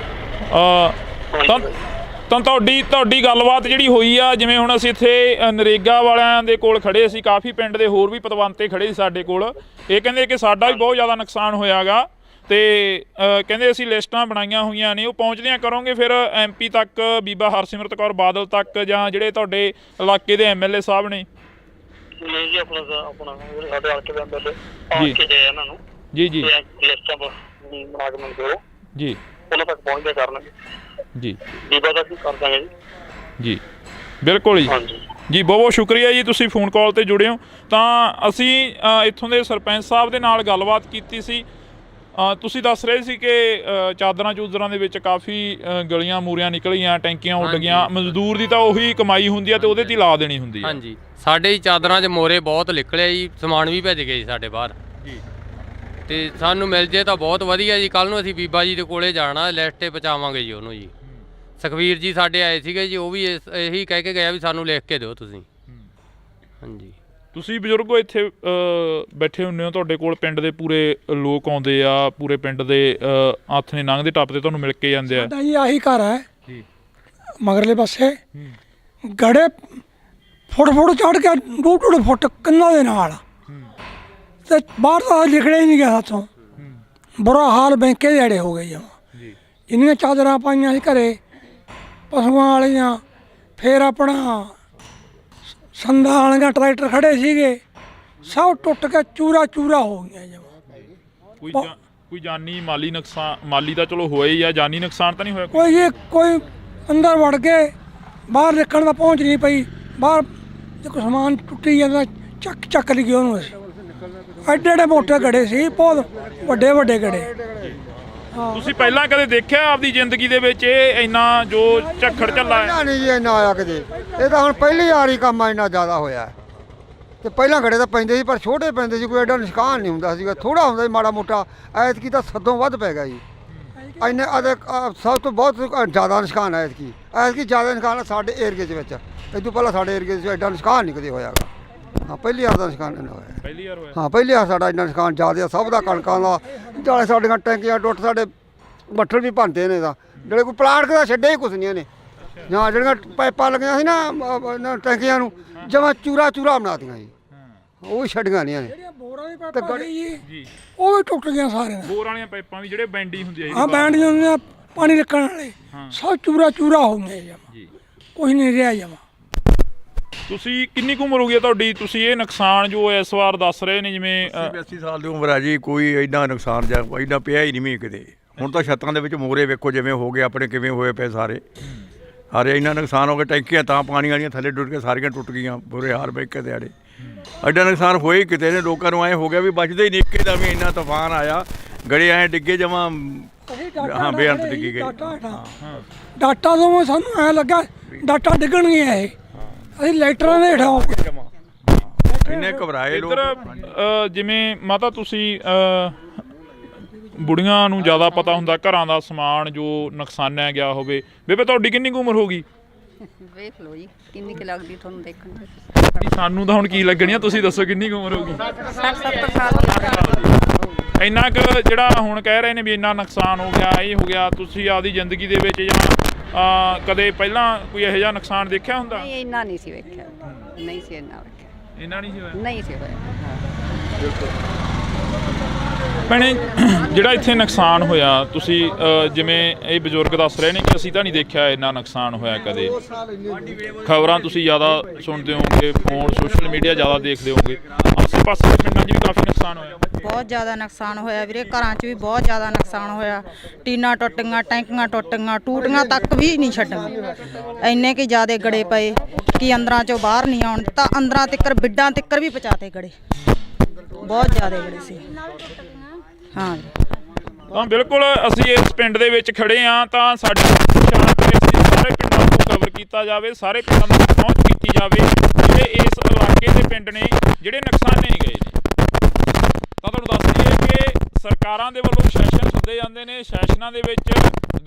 ਹਾਂਜੀ ਤਾਂ ਤੁਹਾਡੀ ਗੱਲਬਾਤ ਜਿਹੜੀ ਹੋਈ ਆ, ਜਿਵੇਂ ਹੁਣ ਅਸੀਂ ਇੱਥੇ ਨਰੇਗਾ ਵਾਲਿਆਂ ਦੇ ਕੋਲ ਖੜੇ ਸੀ, ਕਾਫੀ ਪਿੰਡ ਦੇ ਹੋਰ ਵੀ ਪਤਵੰਤੇ ਖੜੇ ਸੀ ਸਾਡੇ ਕੋਲ। ਇਹ ਕਹਿੰਦੇ ਕਿ ਸਾਡਾ ਵੀ ਬਹੁਤ ਜ਼ਿਆਦਾ ਨੁਕਸਾਨ ਹੋਇਆ ਗਾ ਤੇ ਕਹਿੰਦੇ ਅਸੀਂ ਲਿਸਟਾਂ ਬਣਾਈਆਂ ਹੋਈਆਂ ਨੇ, ਉਹ ਪਹੁੰਚਦੀਆਂ ਕਰੋਗੇ ਫਿਰ MP ਤੱਕ, ਬੀਬਾ ਹਰਸਿਮਰਤ ਕੌਰ ਬਾਦਲ ਤੱਕ, ਜਾਂ ਜਿਹੜੇ ਤੁਹਾਡੇ ਇਲਾਕੇ ਦੇ MLA ਸਾਹਿਬ ਨੇ? ਨਹੀਂ ਜੀ, ਆਪਣਾ ਜਿਹੜੇ ਸਾਡੇ ਹਲਕੇ ਦੇ MLA ਆ ਕੇ ਗਏ ਇਹਨਾਂ ਨੂੰ ਜੀ ਜੀ ਲਿਸਟਾਂ ਬਣਾ ਕੇ ਮੈਨੂੰ ਦਿਓ ਜੀ, ਉਹਨਾਂ ਤੱਕ ਪਹੁੰਚਦੇ ਕਰਨਗੇ ਜੀ। ਬੀਬਾ ਦਾ ਕੀ ਕਰ ਦਾਂਗੇ ਜੀ। ਜੀ ਬਿਲਕੁਲ ਜੀ। ਜੀ ਬਹੁਤ ਬਹੁਤ ਸ਼ੁਕਰੀਆ ਜੀ, ਤੁਸੀਂ ਫੋਨ ਕਾਲ ਤੇ ਜੁੜੇ ਹੋ। ਤਾਂ ਅਸੀਂ ਇੱਥੋਂ ਦੇ ਸਰਪੰਚ ਸਾਹਿਬ ਦੇ ਨਾਲ ਗੱਲਬਾਤ ਕੀਤੀ ਸੀ। ਤੁਸੀਂ ਦੱਸ ਰਹੇ ਸੀ ਕਿ ਚਾਦਰਾਂ ਚੂਦਰਾਂ ਦੇ ਵਿੱਚ ਕਾਫੀ ਗਲੀਆਂ ਮੂਰੀਆਂ ਨਿਕਲੀਆਂ, ਟੈਂਕੀਆਂ ਉੱਡ ਗਈਆਂ। ਮਜ਼ਦੂਰ ਦੀ ਤਾਂ ਉਹੀ ਕਮਾਈ ਹੁੰਦੀ ਆ ਤੇ ਉਹਦੇ 'ਤੇ ਲਾ ਦੇਣੀ ਹੁੰਦੀ ਆ। ਹਾਂਜੀ, ਸਾਡੇ ਚਾਦਰਾਂ 'ਚ ਮੋਰੇ ਬਹੁਤ ਨਿਕਲੇ ਜੀ, ਸਮਾਨ ਵੀ ਭੇਜ ਗਏ ਜੀ ਸਾਡੇ ਬਾਹਰ ਜੀ। ਤੇ ਸਾਨੂੰ ਮਿਲ ਜੇ ਤਾਂ ਬਹੁਤ ਵਧੀਆ ਜੀ। ਕੱਲ੍ਹ ਨੂੰ ਅਸੀਂ ਬੀਬਾ ਜੀ ਦੇ ਕੋਲੇ ਜਾਣਾ, ਲਿਸਟ 'ਤੇ ਪਹੁੰਚਾਵਾਂਗੇ ਜੀ ਉਹਨੂੰ ਜੀ। ਸੁਖਵੀਰ ਜੀ ਸਾਡੇ ਆਏ ਸੀਗੇ ਜੀ, ਉਹ ਵੀ ਇਹੀ ਕਹਿ ਕੇ ਗਿਆ ਵੀ ਸਾਨੂੰ ਲਿਖ ਕੇ ਦਿਓ ਤੁਸੀਂ। ਹਾਂਜੀ, ਤੁਸੀਂ ਬਜ਼ੁਰਗੋ ਇੱਥੇ ਬੈਠੇ ਹੁੰਦੇ ਹੋ, ਤੁਹਾਡੇ ਕੋਲ ਪਿੰਡ ਦੇ ਪੂਰੇ ਲੋਕ ਆਉਂਦੇ ਆ, ਪੂਰੇ ਪਿੰਡ ਦੇ ਹੱਥ ਨੇ ਲੰਘਦੇ ਟੱਪਦੇ ਤੁਹਾਨੂੰ ਮਿਲ ਕੇ ਜਾਂਦੇ ਆ। ਸਾਡਾ ਜੀ ਆਹੀ ਘਰ ਹੈ ਜੀ, ਮਗਰਲੇ ਪਾਸੇ ਗੜੇ ਫੁੱਟ ਚੜ ਕੇ 2.5 ਫੁੱਟ ਕੰਨਾਂ ਦੇ ਨਾਲ ਤੇ ਬਾਹਰ ਤਾਂ ਨਿਕਲਿਆ ਹੀ ਨਹੀਂ ਗਿਆ ਹੱਥੋਂ। ਬੁਰਾ ਹਾਲ ਬੈਂਕੇ ਦੇ ਅੜੇ ਹੋ ਗਏ ਜਮਾਂ। ਇੰਨੀਆਂ ਚਾਦਰਾਂ ਪਾਈਆਂ ਸੀ ਘਰੇ ਪਸ਼ੂਆਂ ਵਾਲੀਆਂ, ਫਿਰ ਆਪਣਾ ਸੰਦਾਂ ਵਾਲੀਆਂ ਟਰੈਕਟਰ ਖੜੇ ਸੀਗੇ ਸਭ ਟੁੱਟ ਕੇ ਚੂਰਾ ਚੂਰਾ ਹੋ ਗਿਆ ਜਮਾ। ਕੋਈ ਜਾਨੀ ਮਾਲੀ ਨੁਕਸਾਨ, ਮਾਲੀ ਤਾਂ ਚਲੋ ਹੋਇਆ ਹੀ ਆ, ਜਾਨੀ ਨੁਕਸਾਨ ਤਾਂ ਨਹੀਂ ਹੋਇਆ? ਕੋਈ ਅੰਦਰ ਵੜ ਕੇ ਬਾਹਰ ਨਿਕਲਣ ਦਾ ਪਹੁੰਚ ਨਹੀਂ ਪਈ। ਬਾਹਰ ਕੋਈ ਸਮਾਨ ਟੁੱਟੀ ਜਾਂਦਾ ਚੱਕ ਲਈ ਉਹਨੂੰ ਅਸੀਂ। ਐਡੇ ਐਡੇ ਮੋਟੇ ਗੜੇ ਸੀ, ਬਹੁਤ ਵੱਡੇ ਵੱਡੇ ਗੜੇ। ਤੁਸੀਂ ਪਹਿਲਾਂ ਕਦੇ ਦੇਖਿਆ ਆਪਦੀ ਜ਼ਿੰਦਗੀ ਦੇ ਵਿੱਚ ਇਹ ਇੰਨਾ ਜੋ ਝੱਖੜ ਝੱਲਾ ਹੈ? ਨਹੀਂ ਜੀ ਇੰਨਾ ਆਇਆ ਕਦੇ। ਇਹ ਤਾਂ ਹੁਣ ਪਹਿਲੀ ਵਾਰੀ ਕੰਮ ਇੰਨਾ ਜ਼ਿਆਦਾ ਹੋਇਆ ਹੈ। ਤੇ ਪਹਿਲਾਂ ਗੜੇ ਤਾਂ ਪੈਂਦੇ ਸੀ ਪਰ ਛੋਟੇ ਪੈਂਦੇ ਸੀ, ਕੋਈ ਐਡਾ ਨੁਕਸਾਨ ਨਹੀਂ ਹੁੰਦਾ ਸੀਗਾ, ਥੋੜਾ ਹੁੰਦਾ ਸੀ ਮਾੜਾ ਮੋਟਾ। ਐਤਕੀ ਤਾਂ ਸਦੋਂ ਵੱਧ ਪੈ ਗਿਆ ਜੀ। ਇੰਨੇ ਸਭ ਤੋਂ ਬਹੁਤ ਜ਼ਿਆਦਾ ਨੁਕਸਾਨ ਹੈ ਐਤਕੀ ਜ਼ਿਆਦਾ ਨੁਕਸਾਨ ਸਾਡੇ ਏਰੀਏ ਦੇ ਵਿੱਚ। ਇਹ ਤੋਂ ਪਹਿਲਾਂ ਸਾਡੇ ਏਰੀਏ 'ਚ ਐਡਾ ਨੁਕਸਾਨ ਨਹੀਂ ਕਦੇ ਹੋਇਆਗਾ। ਹਾਂ ਪਹਿਲੀ ਵਾਰ ਦਾ ਨੁਕਸਾਨ ਇੰਨਾ ਹੋਇਆ। ਪਹਿਲੀ ਵਾਰ ਹੋਇਆ? ਹਾਂ ਪਹਿਲੀ ਵਾਰ ਸਾਡਾ ਇੰਨਾ ਨੁਕਸਾਨ ਜ਼ਿਆਦਾ ਸਭ ਦਾ, ਕਣਕਾਂ ਦਾ, ਜਾਲੇ ਸਾਡੀਆਂ ਟੈਂਕੀਆਂ ਟੁੱਟ, ਸਾਡੇ ਬੱਠਲ ਵੀ ਭੰਨਦੇ ਨੇ ਤਾਂ ਜਿਹੜੇ ਕੋਈ ਪਲਾਟ ਦਾ ਛੱਡਿਆ ਹੀ ਕੁਛ ਨਹੀਂ ਇਹਨੇ। ਜਾਂ ਜਿਹੜੀਆਂ ਪਾਈਪਾਂ ਲੱਗੀਆਂ ਸੀ ਨਾ ਟੈਂਕੀਆਂ ਨੂੰ ਜਮਾਂ ਚੂਰਾ ਬਣਾਤੀਆਂ ਜੀ, ਉਹ ਵੀ ਛੱਡੀਆਂ ਨਹੀਂ ਇਹਨੇ। ਬੋਰਾਂ ਦੀ ਪਾਈਪਾਂ ਜੀ ਉਹ ਵੀ ਟੁੱਟ ਗਈਆਂ ਸਾਰੀਆਂ। ਬੋਰ ਵਾਲੀਆਂ ਪਾਈਪਾਂ ਵੀ ਜਿਹੜੇ ਬੈਂਡੀ ਹੁੰਦੀ ਆ? ਹਾਂ ਬੈਂਡੀਆਂ ਹੁੰਦੀਆਂ ਪਾਣੀ ਰੱਖਣ ਵਾਲੇ, ਸਭ ਚੂਰਾ ਹੋ ਗਏ ਜਮਾ, ਕੁਝ ਨਹੀਂ ਰਿਹਾ ਜਮਾ। ਤੁਸੀਂ ਕਿੰਨੀ ਕੁ ਉਮਰ ਹੋ ਗਈ ਤੁਹਾਡੀ? ਤੁਸੀਂ ਇਹ ਨੁਕਸਾਨ ਜੋ ਇਸ ਵਾਰ ਦੱਸ ਰਹੇ ਨੇ ਜਿਵੇਂ 80 ਸਾਲ ਦੀ ਉਮਰ ਆ ਜੀ, ਕੋਈ ਐਡਾ ਨੁਕਸਾਨ ਜਾਂ ਐਡਾ ਪਿਆ ਹੀ ਨਹੀਂ ਮੀਂਹ ਕਿਤੇ। ਹੁਣ ਤਾਂ ਛੱਤਾਂ ਦੇ ਵਿੱਚ ਮੋਰੇ ਵੇਖੋ ਜਿਵੇਂ ਹੋ ਗਏ ਆਪਣੇ, ਕਿਵੇਂ ਹੋਏ ਪਏ ਸਾਰੇ ਇੰਨਾ ਨੁਕਸਾਨ ਹੋ ਗਿਆ। ਟੈਂਕੀਆਂ ਤਾਂ ਪਾਣੀ ਵਾਲੀਆਂ ਥੱਲੇ ਡੁੱਟ ਕੇ ਸਾਰੀਆਂ ਟੁੱਟ ਗਈਆਂ, ਬੁਰੇ ਹਾਲ ਬੈਕੇ ਦਿਹਾੜੇ। ਐਡਾ ਨੁਕਸਾਨ ਹੋਏ ਕਿਤੇ ਨੇ, ਲੋਕਾਂ ਨੂੰ ਐਂ ਹੋ ਗਿਆ ਵੀ ਬਚਦੇ ਹੀ ਨਹੀਂ। ਇੱਕੇ ਦਾ ਵੀ ਇੰਨਾ ਤੂਫਾਨ ਆਇਆ, ਗੜੇ ਐਂ ਡਿੱਗੇ ਜਮਾਂ, ਹਾਂ ਬੇਅੰਤ ਡਿੱਗੀ ਗਏ। ਡਾਟਾ ਤੋਂ ਸਾਨੂੰ ਐਂ ਲੱਗਾ ਡਾਟਾ ਡਿੱਗਣਗੇ ਇਹ, ਅਸੀਂ ਲਾਈਟਰਾਂ ਦੇ ਹੇਠਾਂ ਇੰਨੇ ਘਬਰਾਏ ਲੋਕ। ਇੱਧਰ ਜਿਵੇਂ ਮਾਤਾ ਤੁਸੀਂ ਬੁੜੀਆਂ ਨੂੰ ਜ਼ਿਆਦਾ ਪਤਾ ਹੁੰਦਾ ਘਰਾਂ ਦਾ ਸਮਾਨ ਜੋ ਨੁਕਸਾਨਿਆ ਗਿਆ ਹੋਵੇ। ਬੇਬੇ ਤੁਹਾਡੀ ਕਿੰਨੀ ਕੁ ਉਮਰ ਹੋ ਗਈ? ਵੇਖ ਲਓ ਜੀ ਕਿੰਨੀ ਕੁ ਲੱਗਦੀ ਤੁਹਾਨੂੰ ਦੇਖਣ ਨੂੰ। ਸਾਨੂੰ ਤਾਂ ਹੁਣ ਕੀ ਲੱਗਣੀ ਆ, ਤੁਸੀਂ ਦੱਸੋ ਕਿੰਨੀ ਕੁ ਉਮਰ ਹੋ ਗਈ? 60-70 ਸਾਲ। ਇੰਨਾ ਕੁ ਜਿਹੜਾ ਹੁਣ ਕਹਿ ਰਹੇ ਨੇ ਵੀ ਇੰਨਾ ਨੁਕਸਾਨ ਹੋ ਗਿਆ, ਇਹ ਹੋ ਗਿਆ, ਤੁਸੀਂ ਆਪਦੀ ਜ਼ਿੰਦਗੀ ਦੇ ਵਿੱਚ ਜਾਂ ਕਦੇ ਪਹਿਲਾਂ ਕੋਈ ਇਹੋ ਜਿਹਾ ਨੁਕਸਾਨ ਦੇਖਿਆ ਹੁੰਦਾ? ਨਹੀਂ ਇੰਨਾ ਨਹੀਂ ਸੀ ਵੇਖਿਆ, ਨਹੀਂ ਸੀ ਇੰਨਾ ਵੇਖਿਆ, ਇੰਨਾ ਨਹੀਂ ਸੀ ਹੋਇਆ? ਨਹੀਂ ਸੀ ਹੋਇਆ। ਭੈਣੇ ਜਿਹੜਾ ਇੱਥੇ ਨੁਕਸਾਨ ਹੋਇਆ, ਤੁਸੀਂ ਜਿਵੇਂ ਇਹ ਬਜ਼ੁਰਗ ਦੱਸ ਰਹੇ ਨੇ ਕਿ ਅਸੀਂ ਤਾਂ ਨਹੀਂ ਦੇਖਿਆ ਇੰਨਾ ਨੁਕਸਾਨ ਹੋਇਆ ਕਦੇ। ਖਬਰਾਂ ਤੁਸੀਂ ਜ਼ਿਆਦਾ ਸੁਣਦੇ ਹੋਵੋਗੇ, ਫੋਨ ਸੋਸ਼ਲ ਮੀਡੀਆ ਜ਼ਿਆਦਾ ਦੇਖਦੇ ਹੋਵੋਗੇ, ਆਸੇ ਪਾਸੇ ਦੇ ਪਿੰਡਾਂ 'ਚ ਵੀ ਕਾਫੀ ਨੁਕਸਾਨ ਹੋਇਆ? ਬਹੁਤ ਜ਼ਿਆਦਾ ਨੁਕਸਾਨ ਹੋਇਆ ਵੀਰੇ, ਘਰਾਂ 'ਚ ਵੀ ਬਹੁਤ ਜ਼ਿਆਦਾ ਨੁਕਸਾਨ ਹੋਇਆ। ਟੀਨਾਂ ਟੁੱਟੀਆਂ, ਟੈਂਕੀਆਂ ਟੁੱਟੀਆਂ, ਟੂਟੀਆਂ ਤੱਕ ਵੀ ਨਹੀਂ ਛੱਡੀਆਂ। ਇੰਨੇ ਕਿ ਜ਼ਿਆਦੇ ਗੜੇ ਪਏ ਕਿ ਅੰਦਰਾਂ 'ਚੋਂ ਬਾਹਰ ਨਹੀਂ ਆਉਣ ਦਿੱਤਾ। ਅੰਦਰਾਂ ਤਿੱਕਰ ਬਿੱਡਾਂ ਤਿੱਕਰ ਵੀ ਪਹੁੰਚਾਤੇ ਗੜੇ, ਬਹੁਤ ਜ਼ਿਆਦੇ ਗੜੇ ਸੀ। ਹਾਂ ਤਾਂ ਬਿਲਕੁਲ ਅਸੀਂ ਇਸ ਪਿੰਡ ਦੇ ਵਿੱਚ ਖੜੇ ਹਾਂ, ਤਾਂ ਸਾਡੇ ਸਾਰੇ ਪਿੰਡਾਂ ਨੂੰ ਕਵਰ ਕੀਤਾ ਜਾਵੇ, ਸਾਰੇ ਪਿੰਡਾਂ ਨੂੰ ਪਹੁੰਚ ਕੀਤੀ ਜਾਵੇ ਜਿਹੜੇ ਇਸ ਇਲਾਕੇ ਦੇ ਪਿੰਡ ਨੇ ਜਿਹੜੇ ਨੁਕਸਾਨੇ ਗਏ ਨੇ। ਤਾਂ ਤੁਹਾਨੂੰ ਦੱਸ ਦਈਏ ਕਿ ਸਰਕਾਰਾਂ ਦੇ ਵੱਲੋਂ ਸੈਸ਼ਨ ਸੱਦੇ ਜਾਂਦੇ ਨੇ, ਸੈਸ਼ਨਾਂ ਦੇ ਵਿੱਚ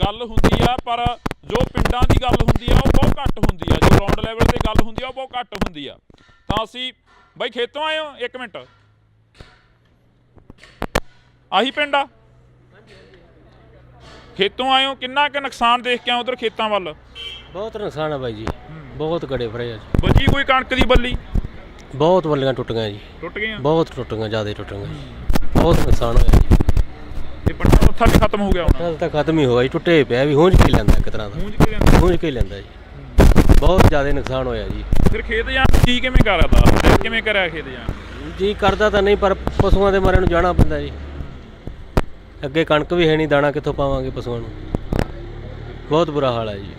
ਗੱਲ ਹੁੰਦੀ ਆ, ਪਰ ਜੋ ਪਿੰਡਾਂ ਦੀ ਗੱਲ ਹੁੰਦੀ ਆ ਉਹ ਬਹੁਤ ਘੱਟ ਹੁੰਦੀ ਆ, ਜੋ ਗਰਾਊਂਡ ਲੈਵਲ ਤੇ ਗੱਲ ਹੁੰਦੀ ਆ ਉਹ ਬਹੁਤ ਘੱਟ ਹੁੰਦੀ ਆ। ਤਾਂ ਅਸੀਂ ਬਾਈ ਖੇਤੋਂ ਆਏ ਹੋ? ਇੱਕ ਮਿੰਟ, ਆਹੀ ਪਿੰਡ ਆ? ਖੇਤੋਂ ਆਏ ਹੋ, ਕਿੰਨਾ ਕੁ ਨੁਕਸਾਨ ਦੇਖ ਕੇ ਆਏ ਉਧਰ ਖੇਤਾਂ ਵੱਲ? ਬਹੁਤ ਨੁਕਸਾਨ ਆ ਬਾਈ ਜੀ, ਬਹੁਤ ਗੜੇ ਫੜੇ ਆ। ਬਚੀ ਕੋਈ ਕਣਕ ਦੀ ਬੱਲੀ? ਬਹੁਤ ਬੱਲੀਆਂ ਟੁੱਟ ਗਈਆਂ ਜੀ, ਟੁੱਟ ਗਈਆਂ, ਬਹੁਤ ਟੁੱਟ ਗਈਆਂ, ਜ਼ਿਆਦਾ ਟੁੱਟ ਗਈਆਂ, ਬਹੁਤ ਨੁਕਸਾਨ ਹੋਇਆ ਜੀ। ਇਹ ਪੱਟਾ ਪੱਥਾ ਵੀ ਖਤਮ ਹੋ ਗਿਆ ਹੁਣ? ਕੱਲ ਤਾਂ ਖਤਮ ਹੀ ਹੋ ਗਿਆ ਜੀ, ਟੁੱਟੇ ਪਿਆ ਵੀ ਹੁੰਝ ਕੇ ਲੈਂਦਾ ਇੱਕ ਤਰ੍ਹਾਂ ਦਾ, ਹੁੰਝ ਕੇ ਲੈਂਦਾ ਜੀ। ਬਹੁਤ ਜ਼ਿਆਦਾ ਨੁਕਸਾਨ ਹੋਇਆ ਜੀ। ਫਿਰ ਖੇਤ ਜਾਣ ਕੀ ਕਿਵੇਂ ਕਰਦਾ, ਕਿਵੇਂ ਕਰਿਆ ਖੇਤ ਜਾਣ? ਜੀ ਕਰਦਾ ਤਾਂ ਨਹੀਂ ਪਰ ਪਸ਼ੂਆਂ ਦੇ ਮਾਰੇ ਨੂੰ ਜਾਣਾ ਪੈਂਦਾ ਜੀ। ਅੱਗੇ ਕਣਕ ਵੀ ਹੈ ਨਹੀਂ, ਦਾਣਾ ਕਿੱਥੋਂ ਪਾਵਾਂਗੇ ਪਸ਼ੂਆਂ ਨੂੰ, ਬਹੁਤ ਬੁਰਾ ਹਾਲ ਹੈ ਜੀ।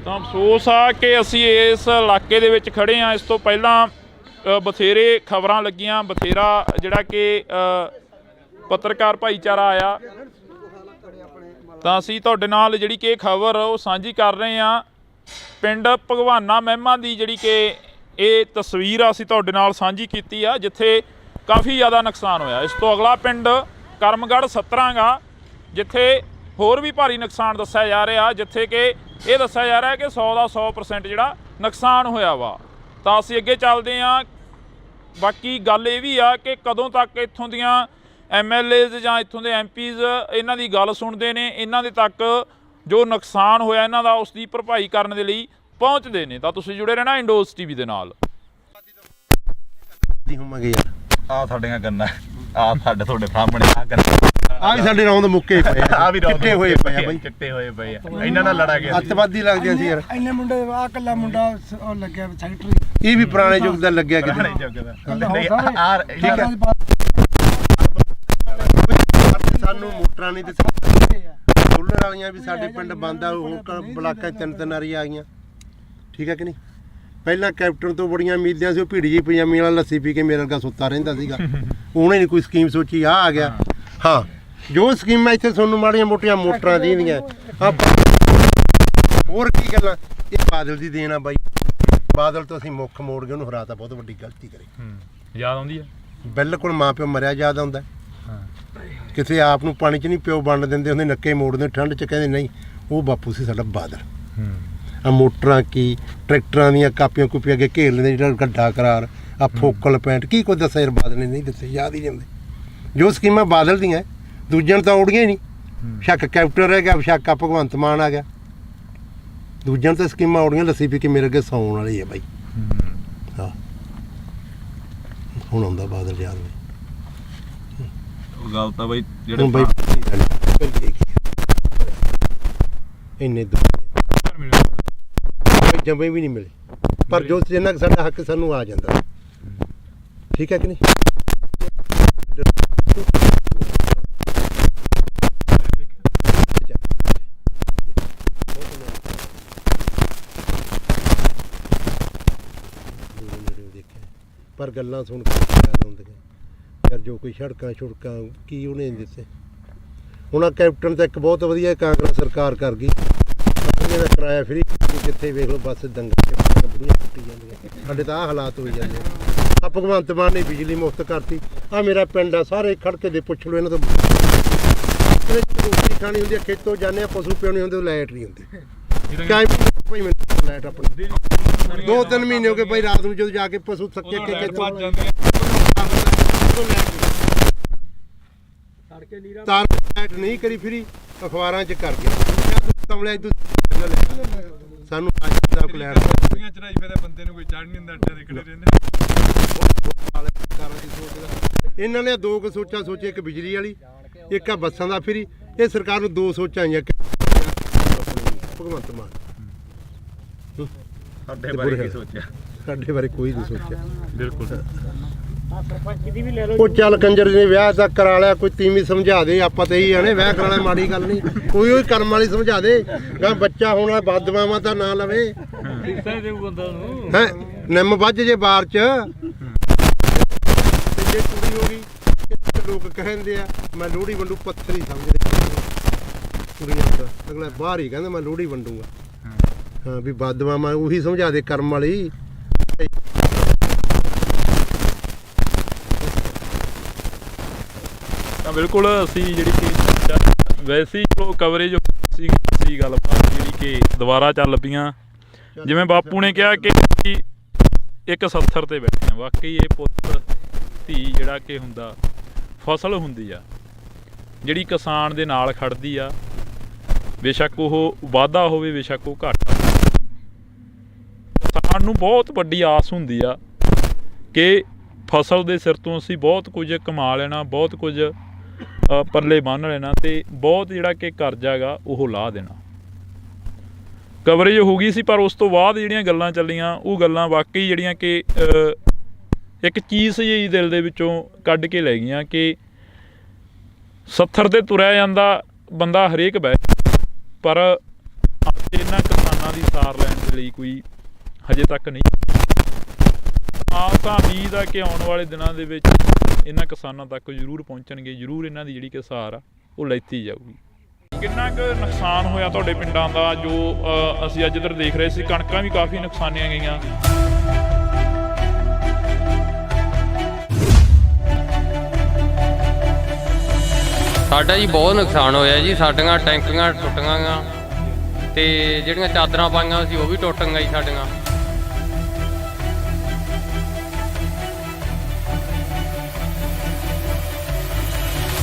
ਤਾਂ ਅਫਸੋਸ ਆ ਕਿ ਅਸੀਂ ਇਸ ਇਲਾਕੇ ਦੇ ਵਿੱਚ ਖੜੇ ਹਾਂ। ਇਸ ਤੋਂ ਪਹਿਲਾਂ ਬਥੇਰੇ ਖਬਰਾਂ ਲੱਗੀਆਂ, ਬਥੇਰਾ ਜਿਹੜਾ ਕਿ ਪੱਤਰਕਾਰ ਭਾਈਚਾਰਾ ਆਇਆ, ਤਾਂ ਅਸੀਂ ਤੁਹਾਡੇ ਨਾਲ ਜਿਹੜੀ ਕਿ ਖਬਰ ਉਹ ਸਾਂਝੀ ਕਰ ਰਹੇ ਹਾਂ। ਪਿੰਡ ਭਗਵਾਨਾ ਮਹਿਮਾ ਦੀ ਜਿਹੜੀ ਕਿ ਇਹ ਤਸਵੀਰ ਅਸੀਂ ਤੁਹਾਡੇ ਨਾਲ ਸਾਂਝੀ ਕੀਤੀ ਆ, ਜਿੱਥੇ ਕਾਫੀ ਜ਼ਿਆਦਾ ਨੁਕਸਾਨ ਹੋਇਆ। ਇਸ ਤੋਂ ਅਗਲਾ ਪਿੰਡ ਕਰਮਗੜ੍ਹ 17 ਗਾ, ਜਿੱਥੇ ਹੋਰ ਵੀ ਭਾਰੀ ਨੁਕਸਾਨ ਦੱਸਿਆ ਜਾ ਰਿਹਾ, ਜਿੱਥੇ ਕਿ ਇਹ ਦੱਸਿਆ ਜਾ ਰਿਹਾ ਕਿ 100 ਦਾ 100% ਜਿਹੜਾ ਨੁਕਸਾਨ ਹੋਇਆ ਵਾ। ਤਾਂ ਅਸੀਂ ਅੱਗੇ ਚੱਲਦੇ ਹਾਂ। ਬਾਕੀ ਗੱਲ ਇਹ ਵੀ ਆ ਕਿ ਕਦੋਂ ਤੱਕ ਇੱਥੋਂ ਦੀਆਂ MLAs ਜਾਂ ਇੱਥੋਂ ਦੇ MPs ਇਹਨਾਂ ਦੀ ਗੱਲ ਸੁਣਦੇ ਨੇ, ਇਹਨਾਂ ਦੇ ਤੱਕ ਜੋ ਨੁਕਸਾਨ ਹੋਇਆ ਇਹਨਾਂ ਦਾ ਉਸ ਦੀ ਭਰਪਾਈ ਕਰਨ ਦੇ ਲਈ ਪਹੁੰਚਦੇ ਨੇ। ਤਾਂ ਤੁਸੀਂ ਜੁੜੇ ਰਹਿਣਾ ਇੰਡੋਜ਼ TV ਦੇ ਨਾਲ। ਆ ਸਾਡੀਆਂ ਗੰਨਾਂ, ਆ ਸਾਡੇ ਤੁਹਾਡੇ ਸਾਹਮਣੇ ਆ ਗੰਨਾਂ ਆ ਵੀ ਸਾਡੇ ਰੌਂਦ ਮੁੱਕੇ ਪਏ ਆ ਵੀ ਚਿੱਟੇ ਹੋਏ ਪਏ ਆ ਬਾਈ, ਚਿੱਟੇ ਹੋਏ ਪਏ ਆ ਇਹਨਾਂ ਨਾਲ ਲੜਾ ਗਿਆ ਅੱਤਵਾਦੀ ਲੱਗਦੇ ਸੀ ਯਾਰ। ਇੰਨੇ ਮੁੰਡੇ ਆ ਕੱਲਾ ਮੁੰਡਾ ਉਹ ਲੱਗਿਆ ਸੈਕਟਰੀ, ਇਹ ਵੀ ਪੁਰਾਣੇ ਯੁੱਗ ਦਾ ਲੱਗਿਆ ਕਿਤੇ। ਠੀਕ ਹੈ ਸਾਨੂੰ ਮੋਟਰਾਂ ਨਹੀਂ ਦਿੱਤੀਆਂ, ਸੋਲਰ ਵਾਲੀਆਂ ਵੀ ਸਾਡੇ ਪਿੰਡ ਬੰਦ ਆ, ਉਹ ਬਲਾਕਾਂ 'ਚ ਤਿੰਨ ਆਰੀ ਆ ਗਈਆਂ। ਠੀਕ ਹੈ ਕਿ ਨਹੀਂ? ਪਹਿਲਾਂ ਕੈਪਟਨ ਤੋਂ ਬੜੀਆਂ ਉਮੀਦਾਂ ਸੀ, ਉਹ ਭੀੜੀ ਜੀ ਪਜਾਮੀ ਵਾਲਾ ਲੱਸੀ ਪੀ ਕੇ ਮੇਰੇ ਵਰਗਾ ਸੁੱਤਾ ਰਹਿੰਦਾ ਸੀਗਾ। ਉਹਨੇ ਨਹੀਂ ਕੋਈ ਸਕੀਮ ਸੋਚੀ, ਆ ਗਿਆ। ਹਾਂ, ਜੋ ਸਕੀਮਾਂ ਇੱਥੇ ਤੁਹਾਨੂੰ ਮਾੜੀਆਂ ਮੋਟੀਆਂ ਮੋਟਰਾਂ ਦੀਆਂ ਹੋਰ ਕੀ ਗੱਲਾਂ, ਇਹ ਬਾਦਲ ਦੀ ਦੇਣ ਆ ਬਾਈ। ਬਾਦਲ ਤੋਂ ਅਸੀਂ ਮੁੱਖ ਮੋੜ ਕੇ ਉਹਨੂੰ ਹਰਾਤਾ, ਬਹੁਤ ਵੱਡੀ ਗਲਤੀ ਕਰੀ। ਯਾਦ ਆਉਂਦੀ ਆ ਬਿਲਕੁਲ ਮਾਂ ਪਿਓ ਮਰਿਆ ਯਾਦ ਆਉਂਦਾ। ਕਿਸੇ ਆਪ ਨੂੰ ਪਾਣੀ 'ਚ ਨਹੀਂ ਪਿਓ ਵੰਡ ਦਿੰਦੇ ਹੁੰਦੇ, ਨੱਕੇ ਮੋੜਦੇ ਠੰਡ 'ਚ, ਕਹਿੰਦੇ ਨਹੀਂ ਉਹ ਬਾਪੂ ਸੀ ਸਾਡਾ ਬਾਦਲ। ਆ ਮੋਟਰਾਂ ਕੀ ਟਰੈਕਟਰਾਂ ਦੀਆਂ ਕਾਪੀਆਂ ਕੂਪੀਆਂ ਅੱਗੇ ਘੇਰ ਲੈਂਦੇ, ਜਿਹੜਾ ਗੱਡਾ ਕਰਾਰ ਆ ਫੋਕਲ ਪੈਂਟ ਕੀ ਕੁਝ ਦੱਸਿਆ ਯਾਰ ਬਾਦਲ ਨੇ ਨਹੀਂ ਦੱਸਿਆ, ਯਾਦ ਹੀ ਨਹੀਂ ਆਉਂਦੇ। ਜੋ ਸਕੀਮਾਂ ਬਾਦਲ ਦੀਆਂ ਦੂਜਿਆਂ ਨੂੰ ਤਾਂ ਔੜੀਆਂ ਹੀ ਨਹੀਂ। ਸ਼ੱਕ ਕੈਪਟਨ ਰਹਿ ਗਿਆ, ਸ਼ੱਕ ਆ ਭਗਵੰਤ ਮਾਨ ਆ ਗਿਆ, ਦੂਜਿਆਂ ਨੂੰ ਤਾਂ ਸਕੀਮਾਂ ਔੜੀਆਂ। ਲੱਸੀ ਪੀ ਕੇ ਮੇਰੇ ਅੱਗੇ ਸੌਣ ਵਾਲੀ ਹੈ ਬਾਈ। ਹਾਂ, ਹੁਣ ਆਉਂਦਾ ਬਾਦਲ ਯਾਦ ਨਹੀਂ। ਉਹ ਗੱਲ ਤਾਂ ਬਾਈ ਹੁਣ ਬਾਈ ਇੰਨੇ ਜੰਮੇ ਵੀ ਨਹੀਂ ਮਿਲੇ, ਪਰ ਜੋ ਜਿੰਨਾ ਕੁ ਸਾਡਾ ਹੱਕ ਸਾਨੂੰ ਆ ਜਾਂਦਾ। ਠੀਕ ਹੈ ਕਿ ਨਹੀਂ? ਪਰ ਗੱਲਾਂ ਸੁਣ ਕੇ ਯਾਦ ਆਉਂਦੀਆਂ ਯਾਰ, ਜੋ ਕੋਈ ਸੜਕਾਂ ਛੁੜਕਾਂ ਕੀ ਉਹਨੇ ਦਿੱਤੇ। ਹੁਣ ਆ ਕੈਪਟਨ ਤਾਂ ਇੱਕ ਬਹੁਤ ਵਧੀਆ ਕਾਂਗਰਸ ਸਰਕਾਰ ਕਰ ਗਈ, ਇਹਦਾ ਕਿਰਾਇਆ ਫਰੀ, ਜਿੱਥੇ ਵੇਖ ਲਓ ਬੱਸ ਦੰਗਲ ਬੁੜੀਆਂ ਕੁੱਟੀ ਜਾਂਦੀਆਂ। ਸਾਡੇ ਤਾਂ ਆਹ ਹਾਲਾਤ ਹੋਈ ਜਾਂਦੇ ਆ। ਭਗਵੰਤ ਮਾਨ ਨੇ ਬਿਜਲੀ ਮੁਫਤ ਕਰਤੀ। ਆ ਮੇਰਾ ਪਿੰਡ ਆ, ਸਾਰੇ ਖੜਕੇ ਦੇ ਪੁੱਛ ਲਓ ਇਹਨਾਂ ਤੋਂ। ਰੋਟੀ ਖਾਣੀ ਹੁੰਦੀ ਆ, ਖੇਤੋਂ ਜਾਂਦੇ ਆ, ਪਸ਼ੂ ਪਿਉਣੇ ਹੁੰਦੇ, ਲਾਈਟ ਨਹੀਂ ਹੁੰਦੀ। ਭਾਈ ਮੈਨੂੰ ਲਾਈਟ ਆਪਣੀ 2-3 ਮਹੀਨੇ ਹੋ ਗਏ ਭਾਈ, ਰਾਤ ਨੂੰ ਜਦੋਂ ਜਾ ਕੇ ਪਸ਼ੂ ਥੱਕੇ ਕੇ ਖੇਤੋਂ ਤਾਰ ਲਾਈਟ ਨਹੀਂ ਕਰੀ, ਫਰੀ ਅਖਬਾਰਾਂ 'ਚ ਕਰ ਗਿਆ ਕਮਲਿਆ। ਸਾਨੂੰ ਅੱਜ ਲੈਟ ਚੜਾਈ ਫਿਰ ਬੰਦੇ ਨੂੰ ਕੋਈ ਚੜ ਨਹੀਂ ਦਿੰਦਾ, ਅੱਡੇ ਦੇ ਖੜੇ ਰਹਿੰਦੇ। ਇਹਨਾਂ ਨੇ ਦੋ ਕੁ ਸੋਚਾਂ ਸੋਚੇ, ਇੱਕ ਬਿਜਲੀ ਵਾਲੀ, ਇੱਕ ਆ ਬੱਸਾਂ ਦਾ ਫਰੀ। ਇਹ ਸਰਕਾਰ ਨੂੰ ਦੋ ਸੋਚਾਂ ਆਈਆਂ ਭਗਵੰਤ ਮਾਨ। ਸਾਡੇ ਬਾਰੇ ਕੀ ਸੋਚਿਆ? ਸਾਡੇ ਬਾਰੇ ਕੋਈ ਨਹੀਂ ਸੋਚਿਆ। ਬਿਲਕੁਲ। ਉਹ ਚੱਲ ਕੰਜਰ ਨੇ ਵਿਆਹ ਤਾਂ ਕਰਾ ਲਿਆ, ਕੋਈ ਤੀਵੀਂ ਸਮਝਾ ਦੇ। ਆਪਾਂ ਤਾਂ ਇਹੀ ਆਣੇ ਵਿਆਹ ਕਰਾਣਾ ਮਾੜੀ ਗੱਲ ਨਹੀਂ, ਕੋਈ ਉਹ ਕਰਮ ਵਾਲੀ ਸਮਝਾ ਦੇ। ਗਾ ਬੱਚਾ ਹੋਣਾ ਬਦਦੁਆਵਾਂ ਤਾਂ ਨਾ ਲਵੇ ਹੈ, ਨਿੰਮ ਵੱਜ ਜੇ ਬਾਰ 'ਚ। ਜੇ ਕੁੜੀ ਹੋ ਗਈ, ਲੋਕ ਕਹਿੰਦੇ ਆ ਮੈਂ ਲੋਹੜੀ ਵੰਡੂ, ਪੱਥਰ ਹੀ ਸਮਝਦੇ ਕੁੜੀਆਂ ਦਾ। ਅਗਲਾ ਬਾਹਰ ਹੀ ਕਹਿੰਦਾ ਮੈਂ ਲੋਹੜੀ ਵੰਡੂਗਾ। ਹਾਂ ਵੀ ਬਦਦੁਆਵਾਂ ਉਹੀ ਸਮਝਾ ਦੇ ਕਰਮ ਵਾਲੀ। ਤਾਂ ਬਿਲਕੁਲ ਅਸੀਂ ਜਿਹੜੀ ਕਿ ਵੈਸੇ ਹੀ ਚਲੋ ਕਵਰੇਜ ਸੀ ਗੱਲਬਾਤ ਜਿਹੜੀ ਕਿ ਦੁਬਾਰਾ ਚੱਲ ਪਈਆਂ। ਜਿਵੇਂ ਬਾਪੂ ਨੇ ਕਿਹਾ ਕਿ ਇੱਕ ਸੱਥਰ ਤੇ ਬੈਠੇ ਆ, ਵਾਕਈ ਇਹ ਪੁੱਤ ਧੀ ਜਿਹੜਾ ਕਿ ਹੁੰਦਾ ਫਸਲ ਹੁੰਦੀ ਆ ਜਿਹੜੀ ਕਿਸਾਨ ਦੇ ਨਾਲ ਖੜਦੀ ਆ, ਬੇਸ਼ੱਕ ਉਹ ਵਾਧਾ ਹੋਵੇ ਬੇਸ਼ੱਕ ਉਹ ਘਾਟਾ। ਕਿਸਾਨ ਨੂੰ ਬਹੁਤ ਵੱਡੀ ਆਸ ਹੁੰਦੀ ਆ ਕਿ ਫਸਲ ਦੇ ਸਿਰ ਤੋਂ ਅਸੀਂ ਬਹੁਤ ਕੁਝ ਕਮਾ ਲੈਣਾ, ਬਹੁਤ ਕੁਝ ਪੱਲੇ ਬੰਨ੍ਹ ਲੈਣਾ ਅਤੇ ਬਹੁਤ ਜਿਹੜਾ ਕਿ ਕਰਜ਼ਾ ਗਾ ਉਹ ਲਾਹ ਦੇਣਾ। ਕਵਰੇਜ ਹੋ ਗਈ ਸੀ, ਪਰ ਉਸ ਤੋਂ ਬਾਅਦ ਜਿਹੜੀਆਂ ਗੱਲਾਂ ਚੱਲੀਆਂ ਉਹ ਗੱਲਾਂ ਵਾਕਈ ਜਿਹੜੀਆਂ ਕਿ ਇੱਕ ਚੀਜ਼ ਜਿਹੀ ਦਿਲ ਦੇ ਵਿੱਚੋਂ ਕੱਢ ਕੇ ਲੈ ਗਈਆਂ ਕਿ ਸੱਥਰ 'ਤੇ ਤੁਰਿਆ ਜਾਂਦਾ ਬੰਦਾ ਹਰੇਕ ਬਹਿ, ਪਰ ਇਹਨਾਂ ਕਿਸਾਨਾਂ ਦੀ ਸਾਰ ਲੈਣ ਦੇ ਲਈ ਕੋਈ ਹਜੇ ਤੱਕ ਨਹੀਂ। ਆਸ ਤਾਂ ਉਮੀਦ ਆ ਕਿ ਆਉਣ ਵਾਲੇ ਦਿਨਾਂ ਦੇ ਵਿੱਚ ਇਹਨਾਂ ਕਿਸਾਨਾਂ ਤੱਕ ਜ਼ਰੂਰ ਪਹੁੰਚਣਗੇ, ਜ਼ਰੂਰ ਇਹਨਾਂ ਦੀ ਜਿਹੜੀ ਕਿ ਸਾਰ ਆ ਉਹ ਲੈਤੀ ਜਾਊਗੀ। ਕਿੰਨਾ ਕੁ ਨੁਕਸਾਨ ਹੋਇਆ ਤੁਹਾਡੇ ਪਿੰਡਾਂ ਦਾ? ਜੋ ਅਸੀਂ ਅੱਜ ਇੱਧਰ ਦੇਖ ਰਹੇ ਸੀ, ਕਣਕਾਂ ਵੀ ਕਾਫੀ ਨੁਕਸਾਨੀਆਂ ਗਈਆਂ। ਸਾਡਾ ਜੀ ਬਹੁਤ ਨੁਕਸਾਨ ਹੋਇਆ ਜੀ। ਸਾਡੀਆਂ ਟੈਂਕੀਆਂ ਟੁੱਟੀਆਂ ਗਾ ਤੇ ਜਿਹੜੀਆਂ ਚਾਦਰਾਂ ਪਾਈਆਂ ਸੀ ਉਹ ਵੀ ਟੁੱਟ ਗਈਆਂ ਜੀ ਸਾਡੀਆਂ।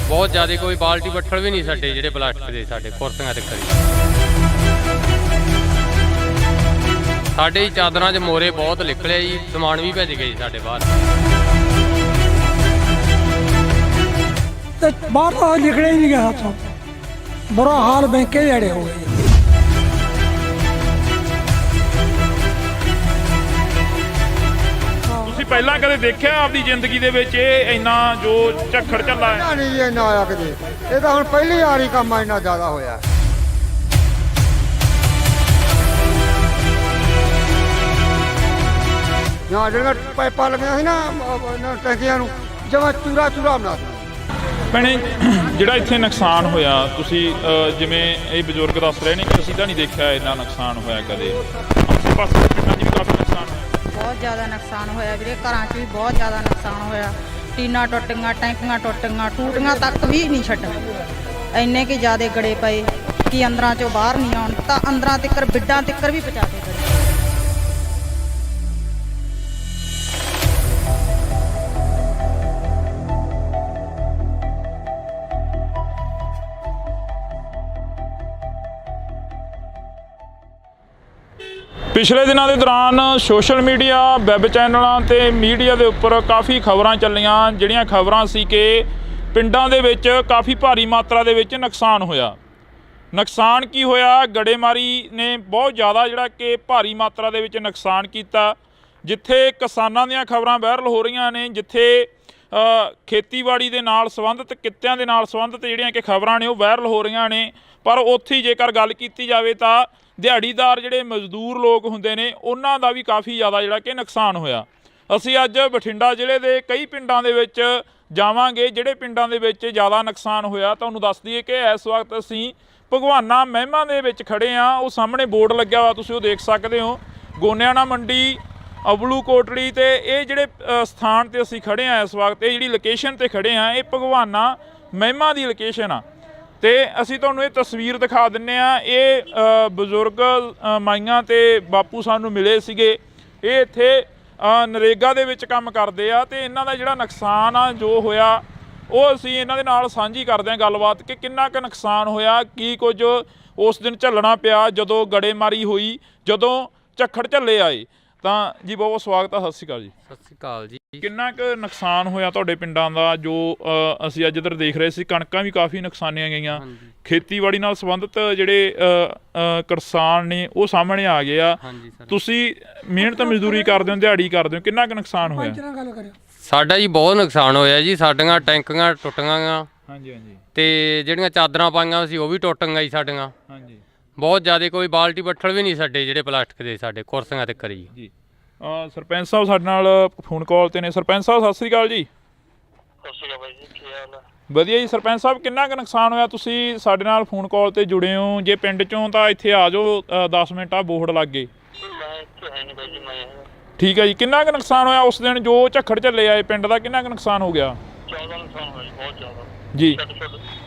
ਬਹੁਤ ਜ਼ਿਆਦਾ, ਕੋਈ ਬਾਲਟੀ ਬੱਠਲ ਵੀ ਨਹੀਂ ਸਾਡੇ ਜਿਹੜੇ ਪਲਾਸਟਿਕ ਦੇ, ਸਾਡੇ ਕੁਰਸੀਆਂ ਤੇ ਕਰੀ। ਸਾਡੇ ਚਾਦਰਾਂ 'ਚ ਮੋਰੇ ਬਹੁਤ ਨਿਕਲਿਆ ਜੀ, ਸਮਾਨ ਵੀ ਭੱਜ ਗਿਆ ਜੀ ਸਾਡੇ ਬਾਹਰ। ਤੇ ਬਾਹਰ ਤਾਂ ਲਿਖਣਾ ਹੀ ਨਹੀਂ ਗਿਆ ਸਾਥੋਂ। ਬੁਰਾ ਹਾਲ ਬੈਂਕੇ ਜਿਹੜੇ ਹੋ ਗਏ। ਤੁਸੀਂ ਪਹਿਲਾਂ ਕਦੇ ਦੇਖਿਆ ਆਪਦੀ ਜ਼ਿੰਦਗੀ ਦੇ ਵਿੱਚ ਇਹ ਇੰਨਾ ਜੋ ਝੱਖੜ ਝੱਲਾ ਹੈ? ਨਹੀਂ ਜੀ ਇੰਨਾ ਆਇਆ ਕਿਤੇ, ਇਹ ਤਾਂ ਹੁਣ ਪਹਿਲੀ ਵਾਰੀ ਕੰਮ ਇੰਨਾ ਜ਼ਿਆਦਾ ਹੋਇਆ। ਜਾਂ ਜਿਹੜੀਆਂ ਪਾਈਪਾਂ ਲੱਗੀਆਂ ਸੀ ਨਾ ਇਹਨਾਂ ਟੈਂਕੀਆਂ ਨੂੰ, ਜਮਾਂ ਚੂਰਾ ਬਣਾ ਦਿੱਤਾ। ਭੈਣੇ, ਜਿਹੜਾ ਇੱਥੇ ਨੁਕਸਾਨ ਹੋਇਆ, ਤੁਸੀਂ ਜਿਵੇਂ ਇਹ ਬਜ਼ੁਰਗ ਦੱਸ ਰਹੇ ਨੇ ਕਿ ਅਸੀਂ ਤਾਂ ਨਹੀਂ ਦੇਖਿਆ ਇੰਨਾ ਨੁਕਸਾਨ ਹੋਇਆ ਕਦੇ, ਆਸੇ ਪਾਸੇ ਦੇ ਪਿੰਡਾਂ 'ਚ ਵੀ ਕਾਫੀ ਨੁਕਸਾਨ ਹੋਇਆ। ਬਹੁਤ ਜ਼ਿਆਦਾ ਨੁਕਸਾਨ ਹੋਇਆ ਵੀਰੇ, ਘਰਾਂ 'ਚ ਵੀ ਬਹੁਤ ਜ਼ਿਆਦਾ ਨੁਕਸਾਨ ਹੋਇਆ। ਟੀਨਾਂ ਟੁੱਟ ਗਈਆਂ, ਟੈਂਕੀਆਂ ਟੁੱਟ ਗਈਆਂ, ਟੂਟੀਆਂ ਤੱਕ ਵੀ ਨਹੀਂ ਛੱਡੀਆਂ। ਇੰਨੇ ਕਿ ਜ਼ਿਆਦੇ ਗੜੇ ਪਏ ਕਿ ਅੰਦਰਾਂ 'ਚੋਂ ਬਾਹਰ ਨਹੀਂ ਆਉਣ, ਤਾਂ ਅੰਦਰਾਂ ਤੱਕ ਬਿੱਡਾਂ ਤੱਕ ਵੀ ਪਹੁੰਚਾ ਕੇ ਗਏ। ਪਿਛਲੇ ਦਿਨਾਂ ਦੇ ਦੌਰਾਨ ਸੋਸ਼ਲ ਮੀਡੀਆ, ਵੈਬ ਚੈਨਲਾਂ ਤੇ ਮੀਡੀਆ ਦੇ ਉੱਪਰ ਕਾਫੀ ਖਬਰਾਂ ਚੱਲੀਆਂ, ਜਿਹੜੀਆਂ ਖਬਰਾਂ ਸੀ ਕਿ ਪਿੰਡਾਂ ਦੇ ਵਿੱਚ ਕਾਫੀ ਭਾਰੀ ਮਾਤਰਾ ਦੇ ਵਿੱਚ ਨੁਕਸਾਨ ਹੋਇਆ। ਨੁਕਸਾਨ ਕੀ ਹੋਇਆ? ਗੜੇਮਾਰੀ ਨੇ ਬਹੁਤ ਜ਼ਿਆਦਾ ਜਿਹੜਾ ਕਿ ਭਾਰੀ ਮਾਤਰਾ ਦੇ ਵਿੱਚ ਨੁਕਸਾਨ ਕੀਤਾ। ਜਿੱਥੇ ਕਿਸਾਨਾਂ ਦੀਆਂ ਖਬਰਾਂ ਵਾਇਰਲ ਹੋ ਰਹੀਆਂ ਨੇ, ਜਿੱਥੇ ਖੇਤੀਬਾੜੀ ਦੇ ਨਾਲ ਸੰਬੰਧਿਤ ਕਿੱਤਿਆਂ ਦੇ ਨਾਲ ਸੰਬੰਧਿਤ ਜਿਹੜੀਆਂ ਕਿ ਖਬਰਾਂ ਨੇ ਉਹ ਵਾਇਰਲ ਹੋ ਰਹੀਆਂ ਨੇ, ਪਰ ਉੱਥੇ ਜੇਕਰ ਗੱਲ ਕੀਤੀ ਜਾਵੇ ਤਾਂ ਦਿਹਾੜੀਦਾਰ ਜਿਹੜੇ ਮਜ਼ਦੂਰ ਲੋਕ ਹੁੰਦੇ ਨੇ ਉਹਨਾਂ ਦਾ ਵੀ ਕਾਫੀ ਜ਼ਿਆਦਾ ਜਿਹੜਾ ਕਿ ਨੁਕਸਾਨ ਹੋਇਆ। ਅਸੀਂ ਅੱਜ ਬਠਿੰਡਾ ਜ਼ਿਲ੍ਹੇ ਦੇ ਕਈ ਪਿੰਡਾਂ ਦੇ ਵਿੱਚ ਜਾਵਾਂਗੇ, ਜਿਹੜੇ ਪਿੰਡਾਂ ਦੇ ਵਿੱਚ ਜ਼ਿਆਦਾ ਨੁਕਸਾਨ ਹੋਇਆ। ਤੁਹਾਨੂੰ ਦੱਸ ਦਈਏ ਕਿ ਇਸ ਵਕਤ ਅਸੀਂ ਭਗਵਾਨਾ ਮਹਿਮਾ ਦੇ ਵਿੱਚ ਖੜੇ ਹਾਂ। ਉਹ ਸਾਹਮਣੇ ਬੋਰਡ ਲੱਗਿਆ ਹੋਇਆ, ਤੁਸੀਂ ਉਹ ਦੇਖ ਸਕਦੇ ਹੋ, ਗੋਨਿਆਣਾ ਮੰਡੀ, ਅਬਲੂ ਕੋਟੜੀ, ਤੇ ਇਹ ਜਿਹੜੇ ਸਥਾਨ ਤੇ ਅਸੀਂ ਖੜੇ ਹਾਂ ਇਸ ਵਕਤ, ਇਹ ਜਿਹੜੀ ਲੋਕੇਸ਼ਨ ਤੇ ਖੜੇ ਹਾਂ, ਇਹ ਭਗਵਾਨਾ ਮਹਿਮਾ ਦੀ ਲੋਕੇਸ਼ਨ ਆ। ਤੇ ਅਸੀਂ ਤੁਹਾਨੂੰ ਇਹ ਤਸਵੀਰ ਦਿਖਾ ਦਿੰਨੇ ਆ। ਇਹ ਬਜ਼ੁਰਗ ਮਾਈਆਂ ਤੇ ਬਾਪੂ ਸਾਨੂੰ ਮਿਲੇ ਸੀਗੇ। ਇਹ ਇੱਥੇ ਨਰੇਗਾ ਦੇ ਵਿੱਚ ਕੰਮ ਕਰਦੇ ਆ, ਤੇ ਇਹਨਾਂ ਦਾ ਜਿਹੜਾ ਨੁਕਸਾਨ ਆ ਜੋ ਹੋਇਆ ਉਹ ਅਸੀਂ ਇਹਨਾਂ ਦੇ ਨਾਲ ਸਾਂਝੀ ਕਰਦੇ ਹਾਂ ਗੱਲਬਾਤ, ਕਿ ਕਿੰਨਾ ਕੁ ਨੁਕਸਾਨ ਹੋਇਆ, ਕੀ ਕੁਝ ਉਸ ਦਿਨ ਝੱਲਣਾ ਪਿਆ ਜਦੋਂ ਗੜੇਮਾਰੀ ਹੋਈ, ਜਦੋਂ ਝੱਖੜ ਝੱਲੇ ਆਏ। ਤਾਂ ਜੀ ਬਹੁਤ ਬਹੁਤ ਸਵਾਗਤ ਆ, ਸਤਿ ਸ਼੍ਰੀ ਅਕਾਲ ਜੀ। ਸਤਿ ਸ਼੍ਰੀ ਅਕਾਲ ਜੀ। ਕਿੰਨਾ ਕੁ ਨੁਕਸਾਨ ਹੋਇਆ ਤੁਹਾਡੇ ਪਿੰਡਾਂ ਦਾ? ਜੋ ਅਸੀਂ ਅੱਜ ਇੱਧਰ ਦੇਖ ਰਹੇ ਸੀ, ਕਣਕਾਂ ਵੀ ਕਾਫੀ ਨੁਕਸਾਨੀਆਂ ਗਈਆਂ। ਖੇਤੀਬਾੜੀ ਨਾਲ ਸੰਬੰਧਿਤ ਜਿਹੜੇ ਕਿਸਾਨ ਨੇ ਉਹ ਸਾਹਮਣੇ ਆ ਗਏ ਆ। ਤੁਸੀਂ ਮਿਹਨਤ ਮਜ਼ਦੂਰੀ ਕਰਦੇ ਹੋ, ਦਿਹਾੜੀ ਕਰਦੇ ਹੋ, ਕਿੰਨਾ ਕੁ ਨੁਕਸਾਨ ਹੋਇਆ? ਸਾਡਾ ਜੀ ਬਹੁਤ ਨੁਕਸਾਨ ਹੋਇਆ ਜੀ। ਸਾਡੀਆਂ ਟੈਂਕੀਆਂ ਟੁੱਟ ਗਈਆਂ, ਤੇ ਜਿਹੜੀਆਂ ਚਾਦਰਾਂ ਪਾਈਆਂ ਸੀ ਉਹ ਵੀ ਟੁੱਟ ਗਈਆਂ ਜੀ ਸਾਡੀਆਂ। ਬਹੁਤ ਜ਼ਿਆਦਾ, ਕੋਈ ਬਾਲਟੀ ਬੱਠਲ ਵੀ ਨਹੀਂ ਸਾਡੇ ਜਿਹੜੇ ਪਲਾਸਟਿਕ ਦੇ, ਸਾਡੇ ਕੁਰਸੀਆਂ ਤੇ ਕਰੀ ਜੀ। ਸਰਪੰਚ ਸਾਹਿਬ ਸਾਡੇ ਨਾਲ ਫੋਨ ਕਾਲ ਤੇ ਨੇ। ਸਰਪੰਚ ਸਾਹਿਬ ਸਤਿ ਸ਼੍ਰੀ ਅਕਾਲ ਜੀ। ਸਤਿ ਸ਼੍ਰੀ ਅਕਾਲ ਬਾਈ ਜੀ, ਕੀ ਹਾਲ ਹੈ? ਵਧੀਆ ਜੀ। ਸਰਪੰਚ ਸਾਹਿਬ, ਕਿੰਨਾ ਕੁ ਨੁਕਸਾਨ ਹੋਇਆ? ਤੁਸੀਂ ਸਾਡੇ ਨਾਲ ਫੋਨ ਕਾਲ ਤੇ ਜੁੜੇ ਹੋ, ਜੇ ਪਿੰਡ ਚੋਂ ਤਾਂ ਇੱਥੇ ਆ ਜਾਓ, 10 ਮਿੰਟ ਆ ਬੋਰਡ ਲੱਗ ਗਏ। ਮੈਂ ਇੱਥੇ ਹੈ ਨਹੀਂ ਬਾਈ ਜੀ, ਮੈਂ ਠੀਕ ਹੈ ਜੀ। ਕਿੰਨਾ ਕੁ ਨੁਕਸਾਨ ਹੋਇਆ ਉਸ ਦਿਨ ਜੋ ਝੱਖੜ ਝੱਲੇ ਆਏ ਪਿੰਡ ਦਾ? ਕਿੰਨਾ ਕੁ ਨੁਕਸਾਨ ਹੋ ਗਿਆ? ਜ਼ਿਆਦਾ ਨੁਕਸਾਨ ਹੋਇਆ ਜੀ, ਬਹੁਤ ਜ਼ਿਆਦਾ ਜੀ।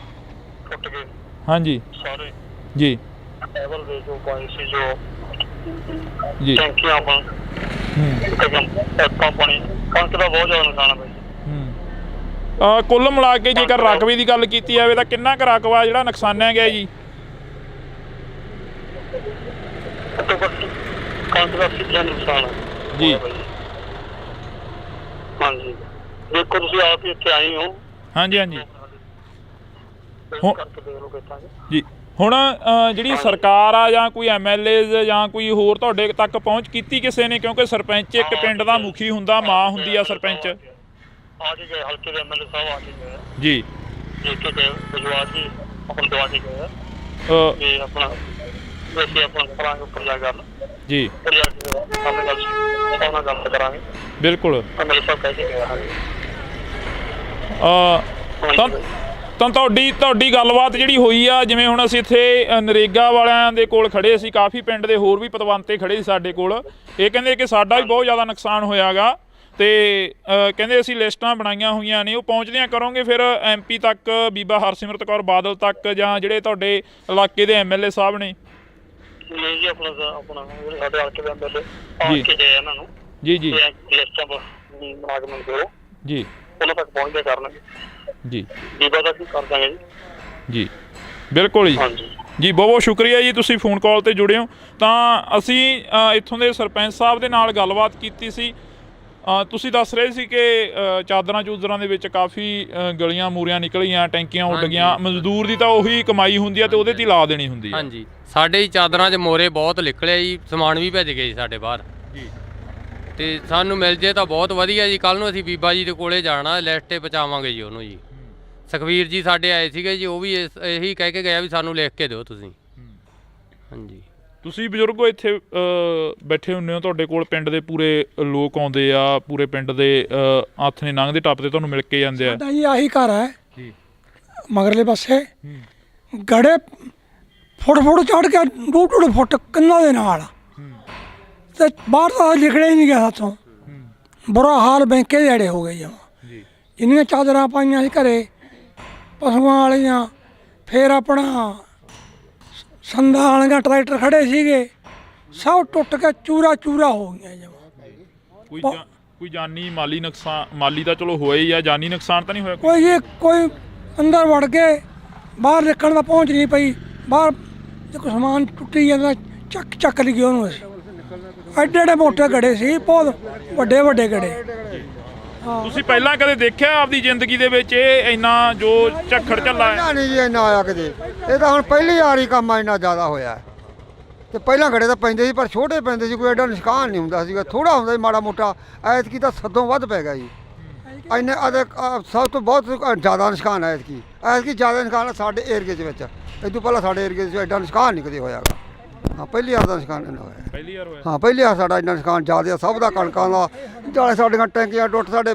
ਟੁੱਟ ਗਏ ਹਾਂਜੀ ਸਾਰੇ ਜੀ ਟੇਬਲ ਦੇ ਜੋ ਪਾਣੀ ਸੀ, ਜੋ ਜੀ। ਟੈਂਕੀਆਂ ਪਾਣੀ, ਪਾਣੀ, ਕਣਕ ਦਾ ਬਹੁਤ ਜ਼ਿਆਦਾ ਨੁਕਸਾਨ ਹੈ ਬਾਈ ਜੀ। ਕੁੱਲ ਮਿਲਾ ਕੇ ਜੇਕਰ ਰਕਬੇ ਦੀ ਗੱਲ ਕੀਤੀ ਜਾਵੇ ਤਾਂ ਕਿੰਨਾ ਕੁ ਰਕਬਾ ਜਿਹੜਾ ਨੁਕਸਾਨਿਆ ਗਿਆ ਜੀ? ਘੱਟੋ ਘੱਟ ਕਣਕ ਦਾ 80% ਨੁਕਸਾਨ ਹੈ ਜੀ। ਹਾਂਜੀ, ਦੇਖੋ ਤੁਸੀਂ ਆਪ ਹੀ ਇੱਥੇ ਆਏ ਹੋ। ਹਾਂਜੀ ਹਾਂਜੀ ਕਰਕੇ ਦੇਖ ਲਓ ਕਿੱਦਾਂ ਜੀ। ਹੁਣ ਜਿਹੜੀ ਸਰਕਾਰ ਆ ਜਾਂ ਕੋਈ MLA ਜਾਂ ਕੋਈ ਹੋਰ ਤੁਹਾਡੇ ਤੱਕ ਪਹੁੰਚ ਕੀਤੀ ਕਿਸੇ ਨੇ? ਕਿਉਂਕਿ ਸਰਪੰਚ ਇੱਕ ਪਿੰਡ ਦਾ ਮੁਖੀ ਹੁੰਦਾ, ਮਾਂ ਹੁੰਦੀ ਆ ਸਰਪੰਚ। ਆ ਕੇ ਗਏ, ਹਲਕੇ ਦੇ MLA ਸਾਹਿਬ ਆ ਕੇ ਗਏ ਜੀ। ਦੇਖ ਕੇ ਗਏ, ਵਿਜਵਾਰ ਜੀ ਆਪਣੀ ਦਵਾ ਕੇ ਗਏ ਤੇ ਆਪਣਾ ਵੈਸੇ ਆਪਾਂ ਕਰਾਂਗੇ ਉੱਪਰ ਜਾ ਗੱਲ ਜੀ। ਉੱਪਰ ਜਾ ਕੇ ਆਪਣੇ ਗੱਲ ਉਹਨਾਂ ਗੱਲ ਕਰਾਂਗੇ। ਬਿਲਕੁਲ। MLA ਸਾਹਿਬ ਕਹਿ ਕੇ ਗਏ। ਹਾਂਜੀ ਤਾਂ ਤੁਹਾਡੀ ਗੱਲਬਾਤ ਜਿਹੜੀ ਹੋਈ ਆ, ਜਿਵੇਂ ਹੁਣ ਅਸੀਂ ਇੱਥੇ ਨਰੇਗਾ ਵਾਲਿਆਂ ਦੇ ਕੋਲ ਖੜੇ ਸੀ, ਕਾਫੀ ਪਿੰਡ ਦੇ ਹੋਰ ਵੀ ਪਤਵੰਤੇ ਖੜੇ ਸੀ ਸਾਡੇ ਕੋਲ। ਇਹ ਕਹਿੰਦੇ ਕਿ ਸਾਡਾ ਵੀ ਬਹੁਤ ਜ਼ਿਆਦਾ ਨੁਕਸਾਨ ਹੋਇਆ ਗਾ, ਤੇ ਕਹਿੰਦੇ ਅਸੀਂ ਲਿਸਟਾਂ ਬਣਾਈਆਂ ਹੋਈਆਂ ਨੇ, ਉਹ ਪਹੁੰਚਦਿਆਂ ਕਰੋਗੇ ਫਿਰ MP ਤੱਕ, ਬੀਬਾ ਹਰਸਿਮਰਤ ਕੌਰ ਬਾਦਲ ਤੱਕ, ਜਾਂ ਜਿਹੜੇ ਤੁਹਾਡੇ ਇਲਾਕੇ ਦੇ MLA ਸਾਹਿਬ ਨੇ? ਨਹੀਂ ਜੀ, ਆਪਣਾ ਜਿਹੜੇ ਸਾਡੇ ਹਲਕੇ ਦੇ MLA ਆ ਕੇ ਗਏ ਇਹਨਾਂ ਨੂੰ ਜੀ ਜੀ ਲਿਸਟਾਂ ਬਣਾ ਕੇ ਮੈਨੂੰ ਦਿਓ ਜੀ, ਉਹਨਾਂ ਤੱਕ ਪਹੁੰਚਦੇ ਕਰਨਗੇ ਜੀ। ਬੀਬਾ ਤੱਕ ਵੀ ਕਰ ਦਾਂਗੇ ਜੀ। ਜੀ ਬਿਲਕੁਲ ਜੀ। ਹਾਂਜੀ ਜੀ, ਬਹੁਤ ਬਹੁਤ ਸ਼ੁਕਰੀਆ ਜੀ, ਤੁਸੀਂ ਫੋਨ ਕਾਲ ਤੇ ਜੁੜੇ ਹੋ। ਤਾਂ ਅਸੀਂ ਇੱਥੋਂ ਦੇ ਸਰਪੰਚ ਸਾਹਿਬ ਦੇ ਨਾਲ ਗੱਲਬਾਤ ਕੀਤੀ ਸੀ। ਤੁਸੀਂ ਦੱਸ ਰਹੇ ਸੀ ਕਿ ਚਾਦਰਾਂ ਚੂਦਰਾਂ ਦੇ ਵਿੱਚ ਕਾਫੀ ਗਲੀਆਂ ਮੂਰੀਆਂ ਨਿਕਲੀਆਂ, ਟੈਂਕੀਆਂ ਉੱਡ ਗਈਆਂ। ਮਜ਼ਦੂਰ ਦੀ ਤਾਂ ਉਹੀ ਕਮਾਈ ਹੁੰਦੀ ਆ ਤੇ ਉਹਦੇ 'ਤੇ ਲਾ ਦੇਣੀ ਹੁੰਦੀ ਆ। ਹਾਂਜੀ, ਸਾਡੇ ਹੀ ਚਾਦਰਾਂ 'ਚ ਮੋਰੇ ਬਹੁਤ ਨਿਕਲੇ ਜੀ, ਸਮਾਨ ਵੀ ਭੇਜ ਗਏ ਜੀ ਸਾਡੇ ਬਾਹਰ ਜੀ। ਤੇ ਸਾਨੂੰ ਮਿਲ ਜੇ ਤਾਂ ਬਹੁਤ ਵਧੀਆ ਜੀ। ਕੱਲ ਨੂੰ ਅਸੀਂ ਬੀਬਾ ਜੀ ਦੇ ਕੋਲੇ ਜਾਣਾ, ਲਿਸਟ 'ਤੇ ਪਹੁੰਚਾਵਾਂਗੇ ਜੀ ਉਹਨੂੰ ਜੀ। ਸੁਖਵੀਰ ਜੀ ਸਾਡੇ ਆਏ ਸੀਗੇ ਜੀ, ਉਹ ਵੀ ਇਹੀ ਕਹਿ ਕੇ ਗਿਆ ਵੀ ਸਾਨੂੰ ਲਿਖ ਕੇ ਦਿਓ ਤੁਸੀਂ। ਹਾਂਜੀ, ਤੁਸੀਂ ਬਜ਼ੁਰਗੋ ਇੱਥੇ ਬੈਠੇ ਹੁੰਦੇ ਹੋ, ਤੁਹਾਡੇ ਕੋਲ ਪਿੰਡ ਦੇ ਪੂਰੇ ਲੋਕ ਆਉਂਦੇ ਆ, ਪੂਰੇ ਪਿੰਡ ਦੇ ਹੱਥ ਨੇ ਲੰਘਦੇ ਟੱਪਦੇ ਤੁਹਾਨੂੰ ਮਿਲ ਕੇ ਜਾਂਦੇ ਆ। ਸਾਡਾ ਜੀ ਆਹੀ ਘਰ ਹੈ ਜੀ, ਮਗਰਲੇ ਪਾਸੇ ਗੜੇ ਫੁੱਟ ਚੜ ਕੇ 2-2 ਫੁੱਟ ਕੰਨਾਂ ਦੇ ਨਾਲ ਤੇ ਬਾਹਰ ਤਾਂ ਨਿਕਲਿਆ ਹੀ ਨਹੀਂ ਗਿਆ ਸਾਥੋਂ। ਬੁਰਾ ਹਾਲ ਬੈਂਕੇ ਦੇ ਅੜੇ ਹੋ ਗਏ ਜਮਾਂ। ਜਿੰਨੀਆਂ ਚਾਦਰਾਂ ਪਾਈਆਂ ਸੀ ਘਰੇ ਪਸ਼ੂਆਂ ਵਾਲੀਆਂ, ਫਿਰ ਆਪਣਾ ਸੰਦਾਂ ਵਾਲੀਆਂ ਟਰੈਕਟਰ ਖੜੇ ਸੀਗੇ, ਸਭ ਟੁੱਟ ਕੇ ਚੂਰਾ ਚੂਰਾ ਹੋ ਗਈਆਂ ਜਮਾਂ। ਕੋਈ ਜਾਨੀ ਮਾਲੀ ਨੁਕਸਾਨ? ਮਾਲੀ ਤਾਂ ਚਲੋ ਹੋਇਆ ਹੀ ਆ, ਜਾਨੀ ਨੁਕਸਾਨ ਤਾਂ ਨਹੀਂ ਹੋਇਆ ਕੋਈ ਅੰਦਰ ਵੜ ਕੇ ਬਾਹਰ ਨਿਕਲਣ ਦਾ ਪਹੁੰਚ ਨਹੀਂ ਪਈ। ਬਾਹਰ ਕੋਈ ਸਮਾਨ ਟੁੱਟੀ ਜਾਂਦਾ, ਚੱਕ ਲਈ ਉਹਨੂੰ। ਐਡੇ ਐਡੇ ਮੋਟੇ ਗੜੇ ਸੀ, ਬਹੁਤ ਵੱਡੇ ਵੱਡੇ ਗੜੇ। ਤੁਸੀਂ ਪਹਿਲਾਂ ਕਦੇ ਦੇਖਿਆ ਆਪਦੀ ਜ਼ਿੰਦਗੀ ਦੇ ਵਿੱਚ ਇਹ ਇੰਨਾ ਜੋ ਝੱਖੜ ਝੱਲਾ ਹੈ? ਨਹੀਂ ਜੀ, ਇੰਨਾ ਆਇਆ ਕਦੇ। ਇਹ ਤਾਂ ਹੁਣ ਪਹਿਲੀ ਵਾਰੀ ਕੰਮ ਇੰਨਾ ਜ਼ਿਆਦਾ ਹੋਇਆ ਹੈ। ਤੇ ਪਹਿਲਾਂ ਗੜੇ ਤਾਂ ਪੈਂਦੇ ਸੀ, ਪਰ ਛੋਟੇ ਪੈਂਦੇ ਸੀ, ਕੋਈ ਐਡਾ ਨੁਕਸਾਨ ਨਹੀਂ ਹੁੰਦਾ ਸੀਗਾ, ਥੋੜਾ ਹੁੰਦਾ ਸੀ ਮਾੜਾ ਮੋਟਾ। ਐਤਕੀ ਤਾਂ ਸਦੋਂ ਵੱਧ ਪੈ ਗਿਆ ਜੀ। ਇੰਨੇ ਸਭ ਤੋਂ ਬਹੁਤ ਜ਼ਿਆਦਾ ਨੁਕਸਾਨ ਹੈ ਐਤਕੀ ਜ਼ਿਆਦਾ ਨੁਕਸਾਨ ਸਾਡੇ ਏਰੀਏ ਦੇ ਵਿੱਚ। ਇਹ ਤੋਂ ਪਹਿਲਾਂ ਸਾਡੇ ਏਰੀਏ 'ਚ ਐਡਾ ਨੁਕਸਾਨ ਨਹੀਂ ਕਦੇ ਹੋਇਆਗਾ। ਹਾਂ, ਪਹਿਲੀ ਵਾਰ ਦਾ ਨੁਕਸਾਨ ਇੰਨਾ ਹੋਇਆ। ਪਹਿਲੀ ਵਾਰ ਹੋਇਆ? ਹਾਂ, ਪਹਿਲੀ ਵਾਰ ਸਾਡਾ ਇੰਨਾ ਨੁਕਸਾਨ ਜ਼ਿਆਦਾ ਸਭ ਦਾ, ਕਣਕਾਂ ਦਾ, ਜਾਲੇ ਸਾਡੀਆਂ ਟੈਂਕੀਆਂ ਟੁੱਟ, ਸਾਡੇ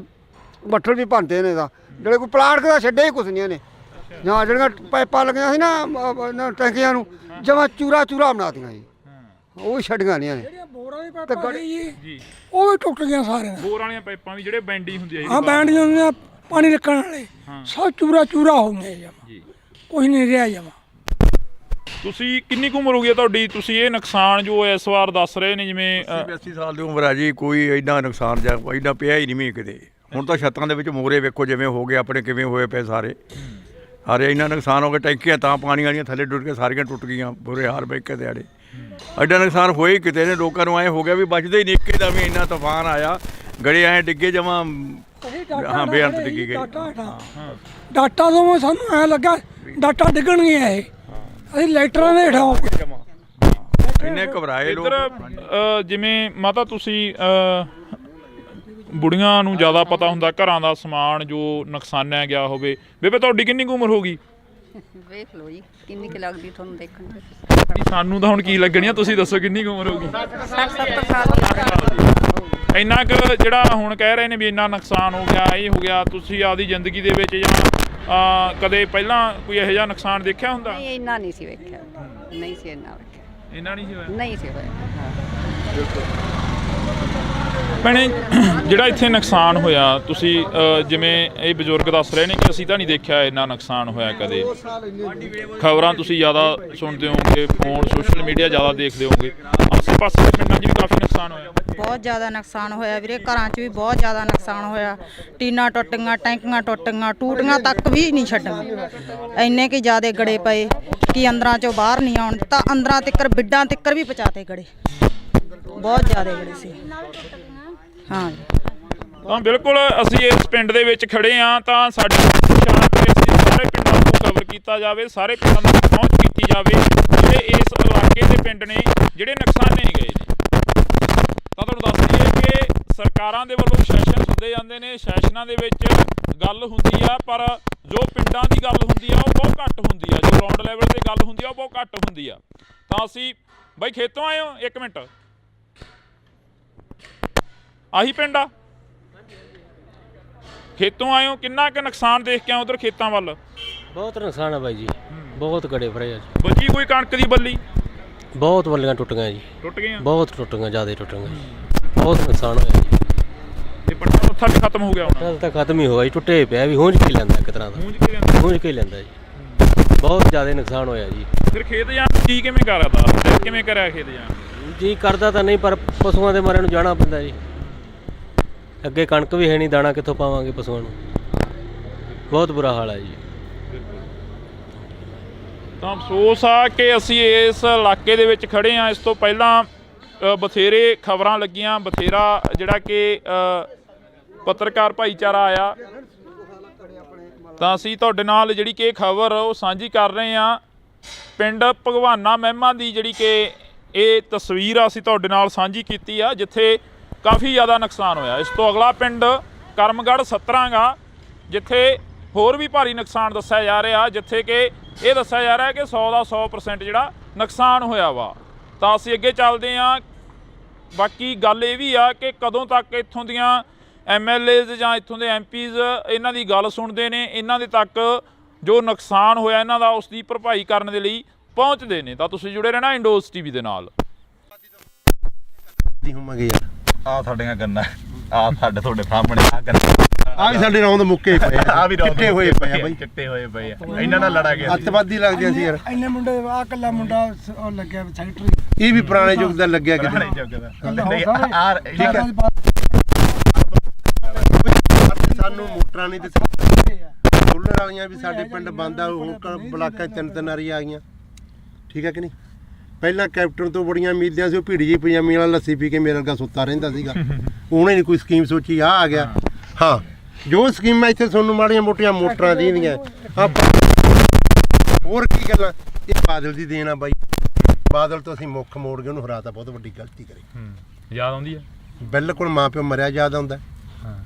ਬੱਠਲ ਵੀ ਭੰਨਦੇ ਨੇ ਤਾਂ, ਜਿਹੜੇ ਕੋਈ ਪਲਾਟ ਦਾ ਛੱਡਿਆ ਹੀ ਕੁਛ ਨਹੀਂ ਇਹਨੇ। ਜਾਂ ਜਿਹੜੀਆਂ ਪਾਈਪਾਂ ਲੱਗੀਆਂ ਸੀ ਨਾ ਟੈਂਕੀਆਂ ਨੂੰ, ਜਮਾਂ ਚੂਰਾ ਬਣਾਤੀਆਂ ਜੀ, ਉਹ ਵੀ ਛੱਡੀਆਂ ਨਹੀਂ ਇਹਨੇ। ਬੋਰਾਂ ਦੀ ਪਾਈਪਾਂ ਜੀ ਉਹ ਵੀ ਟੁੱਟ ਗਈਆਂ ਸਾਰੀਆਂ। ਬੋਰ ਵਾਲੀਆਂ ਪਾਈਪਾਂ ਵੀ ਜਿਹੜੇ ਬੈਂਡੀ ਹੁੰਦੀ ਆ? ਹਾਂ, ਬੈਂਡੀਆਂ ਹੁੰਦੀਆਂ, ਪਾਣੀ ਨਿਕਲਣ ਵਾਲੇ, ਸਭ ਚੂਰਾ ਹੋ ਗਏ ਜਮਾਂ, ਕੁਝ ਨਹੀਂ ਰਿਹਾ ਜਮਾਂ। ਤੁਸੀਂ ਕਿੰਨੀ ਕੁ ਉਮਰ ਹੋ ਗਈ ਤੁਹਾਡੀ? ਤੁਸੀਂ ਇਹ ਨੁਕਸਾਨ ਜੋ ਇਸ ਵਾਰ ਦੱਸ ਰਹੇ ਨੇ, ਜਿਵੇਂ 80 ਸਾਲ ਦੀ ਉਮਰ ਆ ਜੀ, ਕੋਈ ਐਡਾ ਨੁਕਸਾਨ ਜਾਂ ਐਡਾ ਪਿਆ ਹੀ ਨਹੀਂ ਮੀਂਹ ਕਿਤੇ। ਹੁਣ ਤਾਂ ਛੱਤਾਂ ਦੇ ਵਿੱਚ ਮੋਰੇ ਵੇਖੋ ਜਿਵੇਂ ਹੋ ਗਏ ਆਪਣੇ, ਕਿਵੇਂ ਹੋਏ ਪਏ ਸਾਰੇ ਇੰਨਾ ਨੁਕਸਾਨ ਹੋ ਗਿਆ। ਟੈਂਕੀਆਂ ਤਾਂ ਪਾਣੀ ਵਾਲੀਆਂ ਥੱਲੇ ਡੁੱਟ ਕੇ ਸਾਰੀਆਂ ਟੁੱਟ ਗਈਆਂ, ਬੁਰੇ ਹਾਲ ਬੈਂਕੇ ਦੇ ਆੜੇ। ਐਡਾ ਨੁਕਸਾਨ ਹੋਏ ਕਿਤੇ ਨੇ, ਲੋਕਾਂ ਨੂੰ ਐਂ ਹੋ ਗਿਆ ਵੀ ਬਚਦੇ ਹੀ ਨਹੀਂ। ਇੱਕੇ ਦਾ ਵੀ ਇੰਨਾ ਤੂਫਾਨ ਆਇਆ, ਗੜੇ ਐਂ ਡਿੱਗੇ ਜਮਾਂ, ਹਾਂ ਬੇਅੰਤ ਡਿੱਗੀ ਗਏ। ਡਾਟਾ ਤੋਂ ਸਾਨੂੰ ਐਂ ਲੱਗਾ ਡਾਟਾ ਡਿੱਗਣਗੇ ਇਹ, ਅਸੀਂ ਲਾਈਟਰਾਂ ਦੇ ਹੇਠਾਂ ਇੰਨੇ ਘਬਰਾਏ ਲੋਕ। ਇੱਧਰ ਜਿਵੇਂ ਮਾਤਾ ਤੁਸੀਂ ਬੁੜੀਆਂ ਨੂੰ ਜ਼ਿਆਦਾ ਪਤਾ ਹੁੰਦਾ ਘਰਾਂ ਦਾ ਸਮਾਨ ਜੋ ਨੁਕਸਾਨਿਆ ਗਿਆ ਹੋਵੇ। ਬੇਬੇ ਤੁਹਾਡੀ ਕਿੰਨੀ ਕੁ ਉਮਰ ਹੋ ਗਈ? ਵੇਖ ਲਓ ਜੀ ਕਿੰਨੀ ਕੁ ਲੱਗਦੀ ਤੁਹਾਨੂੰ ਦੇਖਣ ਨਹੀਂ, ਸਾਨੂੰ ਤਾਂ ਹੁਣ ਕੀ ਲੱਗਣੀ ਆ, ਤੁਸੀਂ ਦੱਸੋ ਕਿੰਨੀ ਕੁ ਉਮਰ ਹੋ ਗਈ? 60-70 ਸਾਲ। ਇੰਨਾ ਕੁ ਜਿਹੜਾ ਹੁਣ ਕਹਿ ਰਹੇ ਨੇ ਵੀ ਇੰਨਾ ਨੁਕਸਾਨ ਹੋ ਗਿਆ, ਇਹ ਹੋ ਗਿਆ, ਤੁਸੀਂ ਆਪਦੀ ਜ਼ਿੰਦਗੀ ਦੇ ਵਿੱਚ ਜਾਂ ਕਦੇ ਪਹਿਲਾਂ ਕੋਈ ਇਹੋ ਜਿਹਾ ਨੁਕਸਾਨ ਦੇਖਿਆ ਹੁੰਦਾ? ਨਹੀਂ, ਇੰਨਾ ਨਹੀਂ ਸੀ ਵੇਖਿਆ, ਨਹੀਂ ਸੀ ਇੰਨਾ ਵੇਖਿਆ, ਇੰਨਾ ਨਹੀਂ ਸੀ ਹੋਇਆ? ਨਹੀਂ ਸੀ ਹੋਇਆ। ਭੈਣੇ, ਜਿਹੜਾ ਇੱਥੇ ਨੁਕਸਾਨ ਹੋਇਆ, ਤੁਸੀਂ ਜਿਵੇਂ ਇਹ ਬਜ਼ੁਰਗ ਦੱਸ ਰਹੇ ਨੇ ਕਿ ਅਸੀਂ ਤਾਂ ਨਹੀਂ ਦੇਖਿਆ ਇੰਨਾ ਨੁਕਸਾਨ ਹੋਇਆ ਕਦੇ। ਖਬਰਾਂ ਤੁਸੀਂ ਜ਼ਿਆਦਾ ਸੁਣਦੇ ਹੋਵੋਗੇ, ਫੋਨ ਸੋਸ਼ਲ ਮੀਡੀਆ ਜ਼ਿਆਦਾ ਦੇਖਦੇ ਹੋਵੋਗੇ, ਆਸੇ ਪਾਸੇ ਦੇ ਪਿੰਡਾਂ 'ਚ ਵੀ ਕਾਫੀ ਨੁਕਸਾਨ ਹੋਇਆ। ਬਹੁਤ ਜ਼ਿਆਦਾ ਨੁਕਸਾਨ ਹੋਇਆ ਵੀਰੇ, ਘਰਾਂ 'ਚ ਵੀ ਬਹੁਤ ਜ਼ਿਆਦਾ ਨੁਕਸਾਨ ਹੋਇਆ। ਟੀਨਾਂ ਟੁੱਟ ਗਈਆਂ, ਟੈਂਕੀਆਂ ਟੁੱਟ ਗਈਆਂ, ਟੂਟੀਆਂ ਤੱਕ ਵੀ ਨਹੀਂ ਛੱਡੀਆਂ। ਇੰਨੇ ਕਿ ਜ਼ਿਆਦਾ ਗੜੇ ਪਏ ਕਿ ਅੰਦਰਾਂ 'ਚੋਂ ਬਾਹਰ ਨਹੀਂ ਆਉਣ ਦਿੱਤਾ। ਅੰਦਰਾਂ ਤੱਕ, ਬਿੱਡਾਂ ਤੱਕ ਵੀ ਪਹੁੰਚਾਤੇ ਗੜੇ, ਬਹੁਤ ਜ਼ਿਆਦਾ ਗੜੇ ਸੀ। ਹਾਂ ਤਾਂ ਬਿਲਕੁਲ ਅਸੀਂ ਇਸ ਪਿੰਡ ਦੇ ਵਿੱਚ ਖੜੇ ਹਾਂ, ਤਾਂ ਸਾਡੇ ਇਸ਼ਾਰਾ ਕਰੇ ਅਸੀਂ ਸਾਰੇ ਪਿੰਡਾਂ ਨੂੰ ਕਵਰ ਕੀਤਾ ਜਾਵੇ, ਸਾਰੇ ਪਿੰਡਾਂ ਨੂੰ ਪਹੁੰਚ ਕੀਤੀ ਜਾਵੇ ਜਿਹੜੇ ਇਸ ਇਲਾਕੇ ਦੇ ਪਿੰਡ ਨੇ ਜਿਹੜੇ ਨੁਕਸਾਨੇ ਗਏ ਨੇ। ਤਾਂ ਤੁਹਾਨੂੰ ਦੱਸ ਦਈਏ ਕਿ ਸਰਕਾਰਾਂ ਦੇ ਵੱਲੋਂ ਸੈਸ਼ਨ ਹੁੰਦੇ ਜਾਂਦੇ ਨੇ, ਸੈਸ਼ਨਾਂ ਦੇ ਵਿੱਚ ਗੱਲ ਹੁੰਦੀ ਆ, ਪਰ ਜੋ ਪਿੰਡਾਂ ਦੀ ਗੱਲ ਹੁੰਦੀ ਆ ਉਹ ਬਹੁਤ ਘੱਟ ਹੁੰਦੀ ਆ, ਜੋ ਗਰਾਊਂਡ ਲੈਵਲ ਤੇ ਗੱਲ ਹੁੰਦੀ ਆ ਉਹ ਬਹੁਤ ਘੱਟ ਹੁੰਦੀ ਆ। ਤਾਂ ਅਸੀਂ ਬਾਈ ਖੇਤੋਂ ਆਏ ਹੋ? ਇੱਕ ਮਿੰਟ, ਆਹੀ ਪਿੰਡ ਆ? ਖੇਤੋਂ ਆਏ ਹੋ, ਕਿੰਨਾ ਕੁ ਨੁਕਸਾਨ ਦੇਖ ਕੇ ਆਏ ਉਧਰ ਖੇਤਾਂ ਵੱਲ? ਬਹੁਤ ਨੁਕਸਾਨ ਆ ਬਾਈ ਜੀ, ਬਹੁਤ ਗੜੇ ਫਰੇ। ਬਚੀ ਕੋਈ ਕਣਕ ਦੀ ਬੱਲੀ? ਬਹੁਤ ਬੱਲੀਆਂ ਟੁੱਟ ਗਈਆਂ ਜੀ, ਟੁੱਟ ਗਈਆਂ, ਬਹੁਤ ਟੁੱਟ ਗਈਆਂ, ਜ਼ਿਆਦਾ ਟੁੱਟ ਗਈਆਂ, ਬਹੁਤ ਨੁਕਸਾਨ ਹੋਇਆ ਜੀ। ਤੇ ਪੱਟਾ ਪੱਥਾ ਵੀ ਖਤਮ ਹੋ ਗਿਆ ਹੁਣ? ਪੱਟਾ ਤਾਂ ਖਤਮ ਹੀ ਹੋ ਗਿਆ ਜੀ, ਟੁੱਟੇ ਪਿਆ ਵੀ, ਹੁੰਝ ਕੇ ਲੈਂਦਾ ਇੱਕ ਤਰ੍ਹਾਂ ਦਾ, ਹੁੰਝ ਕੇ ਲੈਂਦਾ ਜੀ। ਬਹੁਤ ਜ਼ਿਆਦਾ ਨੁਕਸਾਨ ਹੋਇਆ ਜੀ। ਫਿਰ ਖੇਤ ਜਾਣ ਕੀ ਕਿਵੇਂ ਕਰਦਾ, ਕਿਵੇਂ ਕਰਿਆ ਖੇਤ ਜਾਣ? ਜੀ ਕਰਦਾ ਤਾਂ ਨਹੀਂ, ਪਰ ਪਸ਼ੂਆਂ ਦੇ ਮਾਰੇ ਨੂੰ ਜਾਣਾ ਪੈਂਦਾ ਜੀ। ਅੱਗੇ ਕਣਕ ਵੀ ਹੈ ਨਹੀਂ, ਦਾਣਾ ਕਿੱਥੋਂ ਪਾਵਾਂਗੇ ਪਸ਼ੂਆਂ ਨੂੰ, ਬਹੁਤ ਬੁਰਾ ਹਾਲ ਹੈ ਜੀ। ਤਾਂ ਅਫਸੋਸ ਆ ਕਿ ਅਸੀਂ ਇਸ ਇਲਾਕੇ ਦੇ ਵਿੱਚ ਖੜੇ ਹਾਂ। ਇਸ ਤੋਂ ਪਹਿਲਾਂ ਬਥੇਰੇ ਖਬਰਾਂ ਲੱਗੀਆਂ, ਬਥੇਰਾ ਜਿਹੜਾ ਕਿ ਪੱਤਰਕਾਰ ਭਾਈਚਾਰਾ ਆਇਆ ਤਾਂ ਅਸੀਂ ਤੁਹਾਡੇ ਨਾਲ ਜਿਹੜੀ ਕਿ ਖਬਰ ਉਹ ਸਾਂਝੀ ਕਰ ਰਹੇ ਹਾਂ। ਪਿੰਡ ਭਗਵਾਨਾ ਮਹਿਮਾ ਦੀ ਜਿਹੜੀ ਕਿ ਇਹ ਤਸਵੀਰ ਅਸੀਂ ਤੁਹਾਡੇ ਨਾਲ ਸਾਂਝੀ ਕੀਤੀ ਆ, ਜਿੱਥੇ ਕਾਫੀ ਜ਼ਿਆਦਾ ਨੁਕਸਾਨ ਹੋਇਆ। ਇਸ ਤੋਂ ਅਗਲਾ ਪਿੰਡ ਕਰਮਗੜ੍ਹ 17 ਗਾ, ਜਿੱਥੇ ਹੋਰ ਵੀ ਭਾਰੀ ਨੁਕਸਾਨ ਦੱਸਿਆ ਜਾ ਰਿਹਾ, ਜਿੱਥੇ ਕਿ ਇਹ ਦੱਸਿਆ ਜਾ ਰਿਹਾ ਕਿ 100 ਦਾ 100% ਜਿਹੜਾ ਨੁਕਸਾਨ ਹੋਇਆ ਵਾ। ਤਾਂ ਅਸੀਂ ਅੱਗੇ ਚੱਲਦੇ ਹਾਂ। ਬਾਕੀ ਗੱਲ ਇਹ ਵੀ ਆ ਕਿ ਕਦੋਂ ਤੱਕ ਇੱਥੋਂ ਦੀਆਂ MLAs ਜਾਂ ਇੱਥੋਂ ਦੇ MPs ਇਹਨਾਂ ਦੀ ਗੱਲ ਸੁਣਦੇ ਨੇ, ਇਹਨਾਂ ਦੇ ਤੱਕ ਜੋ ਨੁਕਸਾਨ ਹੋਇਆ ਇਹਨਾਂ ਦਾ ਉਸ ਦੀ ਭਰਪਾਈ ਕਰਨ ਦੇ ਲਈ ਪਹੁੰਚਦੇ ਨੇ। ਤਾਂ ਤੁਸੀਂ ਜੁੜੇ ਰਹਿਣਾ ਇੰਡੋਜ਼ TV ਦੇ ਨਾਲ। ਆ ਸਾਡੀਆਂ ਗੰਨਾਂ, ਆ ਸਾਡੇ ਤੁਹਾਡੇ ਸਾਹਮਣੇ ਆ ਗੰਨਾਂ, ਆ ਵੀ ਸਾਡੇ ਰੌਂਦ ਮੁੱਕੇ ਪਏ ਆ ਵੀ ਚਿੱਟੇ ਹੋਏ ਪਏ ਆ ਬਾਈ, ਚਿੱਟੇ ਹੋਏ ਪਏ ਆ। ਇਹਨਾਂ ਨਾਲ ਲੜਾ ਗਿਆ ਅੱਤਵਾਦੀ ਲੱਗਦੇ ਸੀ ਯਾਰ। ਇੰਨੇ ਮੁੰਡੇ ਆ ਕੱਲਾ ਮੁੰਡਾ ਉਹ ਲੱਗਿਆ ਸੈਕਟਰੀ, ਇਹ ਵੀ ਪੁਰਾਣੇ ਯੁੱਗ ਦਾ ਲੱਗਿਆ ਕਿਤੇ। ਠੀਕ ਹੈ, ਸਾਨੂੰ ਮੋਟਰਾਂ ਨਹੀਂ ਤੇ ਸੋਲਰ ਵਾਲੀਆਂ ਵੀ ਸਾਡੇ ਪਿੰਡ ਬੰਦ ਆ, ਹੁਣ ਬਲਾਕਾਂ 'ਚ ਤਿੰਨ ਵਾਰੀ ਆ ਗਈਆਂ। ਠੀਕ ਹੈ ਕਿ ਨਹੀਂ? ਪਹਿਲਾਂ ਕੈਪਟਨ ਤੋਂ ਬੜੀਆਂ ਉਮੀਦਾਂ ਸੀ, ਉਹ ਭੀੜੀ ਜੀ ਪਜਾਮੀ ਵਾਲਾ ਲੱਸੀ ਪੀ ਕੇ ਮੇਰੇ ਵਰਗਾ ਸੁੱਤਾ ਰਹਿੰਦਾ ਸੀਗਾ। ਉਹਨੇ ਨਹੀਂ ਕੋਈ ਸਕੀਮ ਸੋਚੀ, ਆ ਗਿਆ। ਹਾਂ, ਜੋ ਸਕੀਮਾਂ ਇੱਥੇ ਤੁਹਾਨੂੰ ਮਾੜੀਆਂ ਮੋਟੀਆਂ ਮੋਟਰਾਂ ਦੀਆਂ ਹੋਰ ਕੀ ਗੱਲਾਂ, ਇਹ ਬਾਦਲ ਦੀ ਦੇਣ ਆ ਬਾਈ। ਬਾਦਲ ਤੋਂ ਅਸੀਂ ਮੁੱਖ ਮੋੜ ਕੇ ਉਹਨੂੰ ਹਰਾਤਾ, ਬਹੁਤ ਵੱਡੀ ਗਲਤੀ ਕਰੀ। ਯਾਦ ਆਉਂਦੀ ਆ ਬਿਲਕੁਲ, ਮਾਂ ਪਿਓ ਮਰਿਆ ਯਾਦ ਆਉਂਦਾ।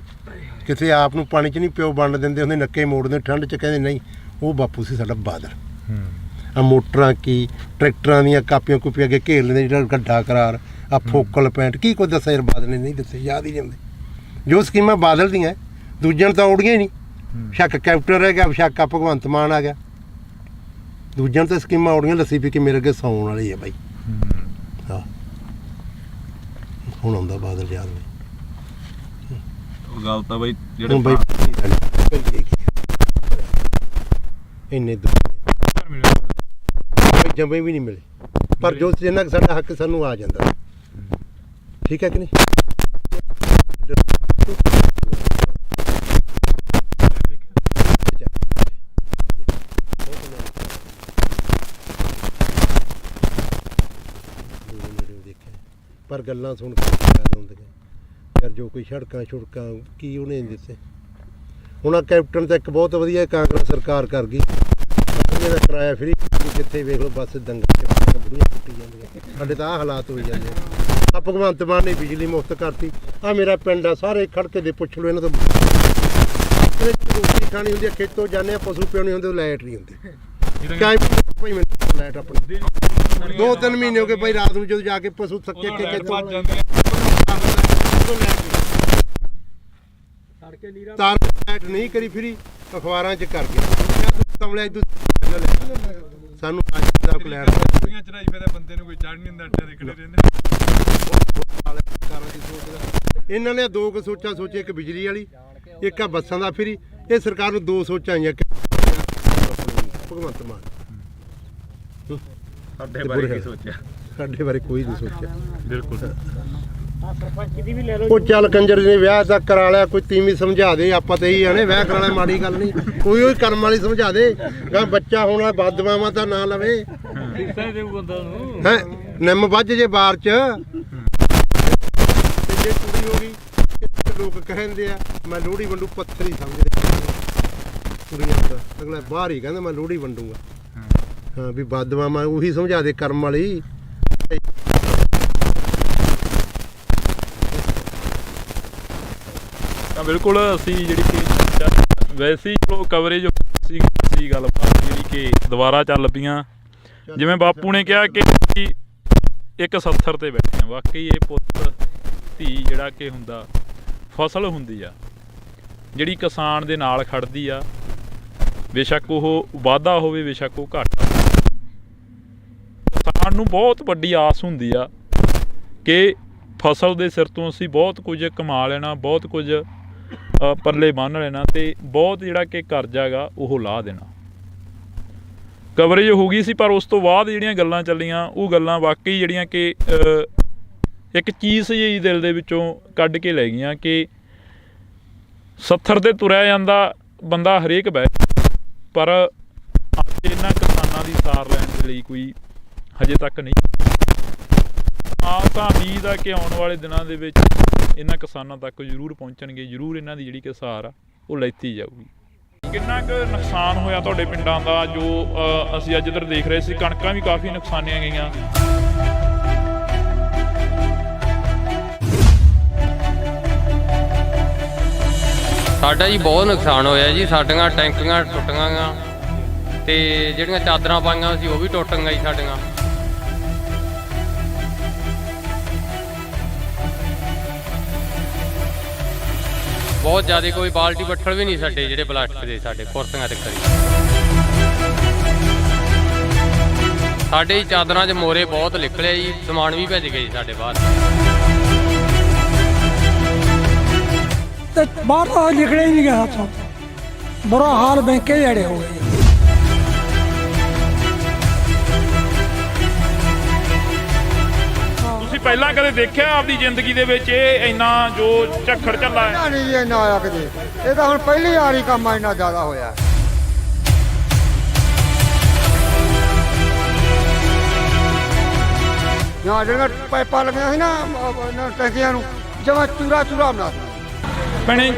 ਕਿਸੇ ਆਪ ਨੂੰ ਪਾਣੀ 'ਚ ਨਹੀਂ ਪਿਓ ਵੰਡ ਦਿੰਦੇ ਹੁੰਦੇ, ਨੱਕੇ ਮੋੜਦੇ ਠੰਡ 'ਚ, ਕਹਿੰਦੇ ਨਹੀਂ ਉਹ ਬਾਪੂ ਸੀ ਸਾਡਾ ਬਾਦਲ। ਆ ਮੋਟਰਾਂ ਕੀ ਟਰੈਕਟਰਾਂ ਦੀਆਂ ਕਾਪੀਆਂ ਕੁਪੀਆਂ ਅੱਗੇ ਘੇਰ ਲੈਂਦੇ, ਜਿਹੜਾ ਗੱਡਾ ਕਰਾਰ ਆ ਫੋਕਲ ਪੈਂਟ ਕੀ ਕੁਝ ਦੱਸਿਆ ਯਾਰ ਬਾਦਲ ਨੇ ਨਹੀਂ ਦੱਸਿਆ, ਯਾਦ ਹੀ ਨਹੀਂ ਆਉਂਦੇ। ਜੋ ਸਕੀਮਾਂ ਬਾਦਲ ਦੀਆਂ ਦੂਜਿਆਂ ਨੂੰ ਤਾਂ ਔੜੀਆਂ ਹੀ ਨਹੀਂ। ਸ਼ੱਕ ਕੈਪਟਨ ਰਹਿ ਗਿਆ, ਸ਼ੱਕ ਆ ਭਗਵੰਤ ਮਾਨ ਆ ਗਿਆ, ਦੂਜਿਆਂ ਨੂੰ ਤਾਂ ਸਕੀਮਾਂ ਔੜੀਆਂ। ਲੱਸੀ ਪੀ ਕੇ ਮੇਰੇ ਅੱਗੇ ਸੌਣ ਵਾਲੀ ਆ ਬਾਈ। ਹਾਂ, ਹੁਣ ਆਉਂਦਾ ਬਾਦਲ ਯਾਦ ਨਹੀਂ। ਗੱਲ ਤਾਂ ਬਾਈ ਹੁਣ ਬਾਈ ਇੰਨੇ ਜੰਮੇ ਵੀ ਨਹੀਂ ਮਿਲੇ, ਪਰ ਜੋ ਜਿੰਨਾ ਕੁ ਸਾਡਾ ਹੱਕ ਸਾਨੂੰ ਆ ਜਾਂਦਾ। ਠੀਕ ਹੈ ਕਿ ਨਹੀਂ? ਪਰ ਗੱਲਾਂ ਸੁਣ ਕੇ ਯਾਦ ਆਉਂਦੀਆਂ ਯਾਰ, ਜੋ ਕੋਈ ਸੜਕਾਂ ਛੁੜਕਾਂ ਕੀ ਉਹਨੇ ਦਿੱਤੇ। ਹੁਣ ਆ ਕੈਪਟਨ ਤਾਂ ਇੱਕ ਬਹੁਤ ਵਧੀਆ ਕਾਂਗਰਸ ਸਰਕਾਰ ਕਰ ਗਈ, ਇਹਦਾ ਕਿਰਾਇਆ ਫਰੀ, ਜਿੱਥੇ ਵੇਖ ਲਓ ਬੱਸ ਦੰਗੇ ਬੁੜੀਆਂ ਕੁੱਟੀ ਜਾਂਦੀਆਂ। ਸਾਡੇ ਤਾਂ ਆਹ ਹਾਲਾਤ ਹੋਈ ਜਾਂਦੇ ਆ। ਭਗਵੰਤ ਮਾਨ ਨੇ ਬਿਜਲੀ ਮੁਫਤ ਕਰਤੀ। ਆ ਮੇਰਾ ਪਿੰਡ ਆ, ਸਾਰੇ ਖੜਕੇ ਦੇ ਪੁੱਛ ਲਓ ਇਹਨਾਂ ਤੋਂ। ਰੋਟੀ ਖਾਣੀ ਹੁੰਦੀ ਆ, ਖੇਤੋਂ ਜਾਂਦੇ ਆ, ਪਸ਼ੂ ਪਿਉਣੇ ਹੁੰਦੇ, ਲਾਈਟ ਨਹੀਂ ਹੁੰਦੀ। ਭਾਈ ਮੈਨੂੰ ਲਾਈਟ ਆਪਣੀ 2-3 ਮਹੀਨੇ ਹੋ ਗਏ ਭਾਈ, ਰਾਤ ਨੂੰ ਜਦੋਂ ਜਾ ਕੇ ਪਸ਼ੂ ਥੱਕੇ ਕੇ ਖੇਤੋਂ ਤਾਰ ਲਾਈਟ ਨਹੀਂ ਕਰੀ, ਫਰੀ ਅਖਬਾਰਾਂ 'ਚ ਕਰ ਗਿਆ ਕਮਲਿਆ। ਸਾਨੂੰ ਅੱਜ ਦਾ ਲੈਣ ਚੜਾਈ ਫਿਰ ਬੰਦੇ ਨੂੰ ਕੋਈ ਚੜ ਨਹੀਂ ਦਿੰਦਾ, ਅੱਡੇ ਦੇ ਖੜੇ ਰਹਿੰਦੇ। ਇਹਨਾਂ ਨੇ ਦੋ ਕੁ ਸੋਚਾਂ ਸੋਚੇ, ਇੱਕ ਬਿਜਲੀ ਵਾਲੀ, ਇੱਕ ਆ ਬੱਸਾਂ ਦਾ ਫਰੀ। ਇਹ ਸਰਕਾਰ ਨੂੰ ਦੋ ਸੋਚਾਂ ਆਈਆਂ ਭਗਵੰਤ ਮਾਨ। ਸਾਡੇ ਬਾਰੇ ਕੀ ਸੋਚਿਆ? ਸਾਡੇ ਬਾਰੇ ਕੋਈ ਨਹੀਂ ਸੋਚਿਆ। ਬਿਲਕੁਲ। ਉਹ ਚੱਲ ਕੰਜਰ ਨੇ ਵਿਆਹ ਦਾ ਕਰਾ ਲਿਆ, ਕੋਈ ਤੀਵੀਂ ਸਮਝਾ ਦੇ। ਆਪਾਂ ਤੇ ਹੀ ਆਣੇ ਵਿਆਹ ਕਰਾਣਾ ਮਾੜੀ ਗੱਲ ਨਹੀਂ, ਕੋਈ ਉਹ ਕਰਮ ਵਾਲੀ ਸਮਝਾ ਦੇ। ਗਾ ਬੱਚਾ ਹੋਣਾ ਬਦਦੁਆਵਾਂ ਤਾਂ ਨਾ ਲਵੇ ਹੈ, ਨਿੰਮ ਵੱਜ ਜੇ ਬਾਰ 'ਚ। ਜੇ ਕੁੜੀ ਹੋ ਗਈ, ਲੋਕ ਕਹਿੰਦੇ ਆ ਮੈਂ ਲੋਹੜੀ ਵੰਡੂ, ਪੱਥਰ ਹੀ ਸਮਝਦੇ ਕੁੜੀਆਂ ਦਾ। ਅਗਲਾ ਬਾਹਰ ਹੀ ਕਹਿੰਦਾ ਮੈਂ ਲੋਹੜੀ ਵੰਡੂਗਾ। ਹਾਂ, ਵੀ ਬਦਦੁਆਵਾਂ ਉਹੀ ਸਮਝਾ ਦੇ ਕਰਮ ਵਾਲੀ। ਤਾਂ ਬਿਲਕੁਲ ਅਸੀਂ ਜਿਹੜੀ ਕਿ ਵੈਸੇ ਹੀ ਚਲੋ ਕਵਰੇਜ ਸੀ ਗੱਲਬਾਤ ਜਿਹੜੀ ਕਿ ਦੁਬਾਰਾ ਚੱਲ ਪਈਆਂ। ਜਿਵੇਂ ਬਾਪੂ ਨੇ ਕਿਹਾ ਕਿ ਇੱਕ 70 ਤੇ ਬੈਠੇ ਆ। ਵਾਕਈ ਇਹ ਪੁੱਤ ਧੀ ਜਿਹੜਾ ਕਿ ਹੁੰਦਾ, ਫਸਲ ਹੁੰਦੀ ਆ ਜਿਹੜੀ ਕਿਸਾਨ ਦੇ ਨਾਲ ਖੜਦੀ ਆ, ਬੇਸ਼ੱਕ ਉਹ ਵਾਧਾ ਹੋਵੇ, ਬੇਸ਼ੱਕ ਉਹ ਘਾਟਾ। ਕਿਸਾਨ ਨੂੰ ਬਹੁਤ ਵੱਡੀ ਆਸ ਹੁੰਦੀ ਆ ਕਿ ਫਸਲ ਦੇ ਸਿਰ ਤੋਂ ਅਸੀਂ ਬਹੁਤ ਕੁਝ ਕਮਾ ਲੈਣਾ, ਬਹੁਤ ਕੁਝ ਪੱਲੇ ਬੰਨ੍ਹ ਲੈਣਾ, ਅਤੇ ਬਹੁਤ ਜਿਹੜਾ ਕਿ ਕਰਜ਼ਾ ਗਾ ਉਹ ਲਾਹ ਦੇਣਾ। ਕਵਰੇਜ ਹੋ ਗਈ ਸੀ, ਪਰ ਉਸ ਤੋਂ ਬਾਅਦ ਜਿਹੜੀਆਂ ਗੱਲਾਂ ਚੱਲੀਆਂ ਉਹ ਗੱਲਾਂ ਵਾਕਈ ਜਿਹੜੀਆਂ ਕਿ ਇੱਕ ਚੀਜ਼ ਜਿਹੀ ਦਿਲ ਦੇ ਵਿੱਚੋਂ ਕੱਢ ਕੇ ਲੈ ਗਈਆਂ ਕਿ 70 ਤੇ ਤੁਰਿਆ ਜਾਂਦਾ ਬੰਦਾ ਹਰੇਕ ਬਹਿ, ਪਰ ਇਹਨਾਂ ਕਿਸਾਨਾਂ ਦੀ ਸਾਰ ਲੈਣ ਦੇ ਲਈ ਕੋਈ ਹਜੇ ਤੱਕ ਨਹੀਂ। ਆਸ ਤਾਂ ਉਮੀਦ ਆ ਕਿ ਆਉਣ ਵਾਲੇ ਦਿਨਾਂ ਦੇ ਵਿੱਚ ਇਹਨਾਂ ਕਿਸਾਨਾਂ ਤੱਕ ਜ਼ਰੂਰ ਪਹੁੰਚਣਗੇ, ਜ਼ਰੂਰ ਇਹਨਾਂ ਦੀ ਜਿਹੜੀ ਕਿਸਾਰ ਆ ਉਹ ਲੈਤੀ ਜਾਊਗੀ। ਕਿੰਨਾ ਕੁ ਨੁਕਸਾਨ ਹੋਇਆ ਤੁਹਾਡੇ ਪਿੰਡਾਂ ਦਾ ਜੋ ਅਸੀਂ ਅੱਜ ਇੱਧਰ ਦੇਖ ਰਹੇ ਸੀ? ਕਣਕਾਂ ਵੀ ਕਾਫੀ ਨੁਕਸਾਨੀਆਂ ਗਈਆਂ। ਸਾਡਾ ਜੀ ਬਹੁਤ ਨੁਕਸਾਨ ਹੋਇਆ ਜੀ। ਸਾਡੀਆਂ ਟੈਂਕੀਆਂ ਟੁੱਟ ਗਈਆਂ ਤੇ ਜਿਹੜੀਆਂ ਚਾਦਰਾਂ ਪਾਈਆਂ ਸੀ ਉਹ ਵੀ ਟੁੱਟ ਗਈਆਂ ਜੀ ਸਾਡੀਆਂ। ਬਹੁਤ ਜ਼ਿਆਦਾ ਕੋਈ ਬਾਲਟੀ ਬੱਠਲ ਵੀ ਨਹੀਂ ਸਾਡੇ ਜਿਹੜੇ ਪਲਾਸਟਿਕ ਦੇ ਸਾਡੇ ਕੁਰਸੀਆਂ ਤੇ ਕਰੀ। ਸਾਡੇ ਚਾਦਰਾਂ 'ਚ ਮੋਰੇ ਬਹੁਤ ਨਿਕਲੇ ਜੀ, ਸਮਾਨ ਵੀ ਭੱਜ ਗਏ ਜੀ ਸਾਡੇ ਬਾਹਰ। ਤੇ ਬਾਹਰ ਤਾਂ ਨਿਕਲਿਆ ਹੀ ਨਹੀਂ ਗਿਆ ਹੱਥੋਂ, ਬੁਰਾ ਹਾਲ ਬੈਂਕੇ ਜਿਹੜੇ ਹੋ ਗਏ। ਤੁਸੀਂ ਪਹਿਲਾਂ ਕਦੇ ਦੇਖਿਆ ਆਪਦੀ ਜ਼ਿੰਦਗੀ ਦੇ ਵਿੱਚ ਇਹ ਇੰਨਾ ਜੋ ਝੱਖੜ ਝੱਲਾ ਹੈ? ਨਹੀਂ ਜੀ ਇੰਨਾ ਆਇਆ ਕਿਤੇ, ਇਹ ਤਾਂ ਹੁਣ ਪਹਿਲੀ ਵਾਰੀ ਕੰਮ ਇੰਨਾ ਜ਼ਿਆਦਾ ਹੋਇਆ। ਜਾਂ ਜਿਹੜੀਆਂ ਪਾਈਪਾਂ ਲੱਗੀਆਂ ਸੀ ਨਾ ਇਹਨਾਂ ਟੈਂਕੀਆਂ ਨੂੰ, ਜਮਾਂ ਚੂਰਾ ਬਣਾ ਦਿੱਤਾ। ਭੈਣੇ,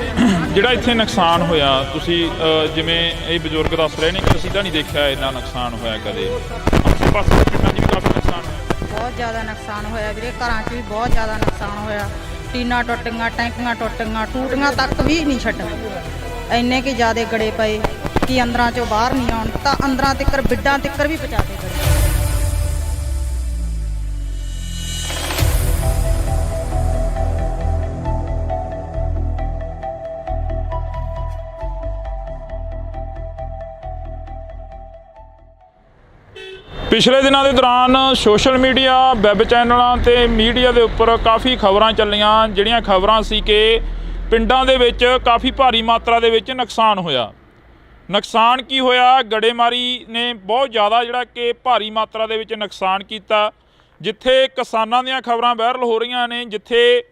ਜਿਹੜਾ ਇੱਥੇ ਨੁਕਸਾਨ ਹੋਇਆ, ਤੁਸੀਂ ਜਿਵੇਂ ਇਹ ਬਜ਼ੁਰਗ ਦੱਸ ਰਹੇ ਨੇ ਕਿ ਅਸੀਂ ਤਾਂ ਨਹੀਂ ਦੇਖਿਆ ਇੰਨਾ ਨੁਕਸਾਨ ਹੋਇਆ ਕਦੇ। ਆਸੇ ਪਾਸੇ ਦੇ ਪਿੰਡਾਂ 'ਚ ਵੀ ਕਾਫੀ ਨੁਕਸਾਨ ਹੋਇਆ। ਬਹੁਤ ਜ਼ਿਆਦਾ ਨੁਕਸਾਨ ਹੋਇਆ ਵੀਰੇ, ਘਰਾਂ 'ਚ ਵੀ ਬਹੁਤ ਜ਼ਿਆਦਾ ਨੁਕਸਾਨ ਹੋਇਆ। ਟੀਨਾਂ ਟੁੱਟ ਗਈਆਂ, ਟੈਂਕੀਆਂ ਟੁੱਟ ਗਈਆਂ, ਟੂਟੀਆਂ ਤੱਕ ਵੀ ਨਹੀਂ ਛੱਡੀਆਂ। ਇੰਨੇ ਕਿ ਜ਼ਿਆਦਾ ਗੜੇ ਪਏ ਕਿ ਅੰਦਰਾਂ 'ਚੋਂ ਬਾਹਰ ਨਹੀਂ ਆਉਣ, ਤਾਂ ਅੰਦਰਾਂ ਤੱਕ ਬਿੱਡਾਂ ਤੱਕ ਵੀ ਪਹੁੰਚਾ ਕੇ ਗਏ। ਪਿਛਲੇ ਦਿਨਾਂ ਦੇ ਦੌਰਾਨ ਸੋਸ਼ਲ ਮੀਡੀਆ, ਵੈਬ ਚੈਨਲਾਂ ਤੇ ਮੀਡੀਆ ਦੇ ਉੱਪਰ ਕਾਫੀ ਖਬਰਾਂ ਚੱਲੀਆਂ, ਜਿਹੜੀਆਂ ਖਬਰਾਂ ਸੀ ਕਿ ਪਿੰਡਾਂ ਦੇ ਵਿੱਚ ਕਾਫੀ ਭਾਰੀ ਮਾਤਰਾ ਦੇ ਵਿੱਚ ਨੁਕਸਾਨ ਹੋਇਆ। ਨੁਕਸਾਨ ਕੀ ਹੋਇਆ? ਗੜੇਮਾਰੀ ਨੇ ਬਹੁਤ ਜ਼ਿਆਦਾ ਜਿਹੜਾ ਕਿ ਭਾਰੀ ਮਾਤਰਾ ਦੇ ਵਿੱਚ ਨੁਕਸਾਨ ਕੀਤਾ। ਜਿੱਥੇ ਕਿਸਾਨਾਂ ਦੀਆਂ ਖਬਰਾਂ ਵਾਇਰਲ ਹੋ ਰਹੀਆਂ ਨੇ, ਜਿੱਥੇ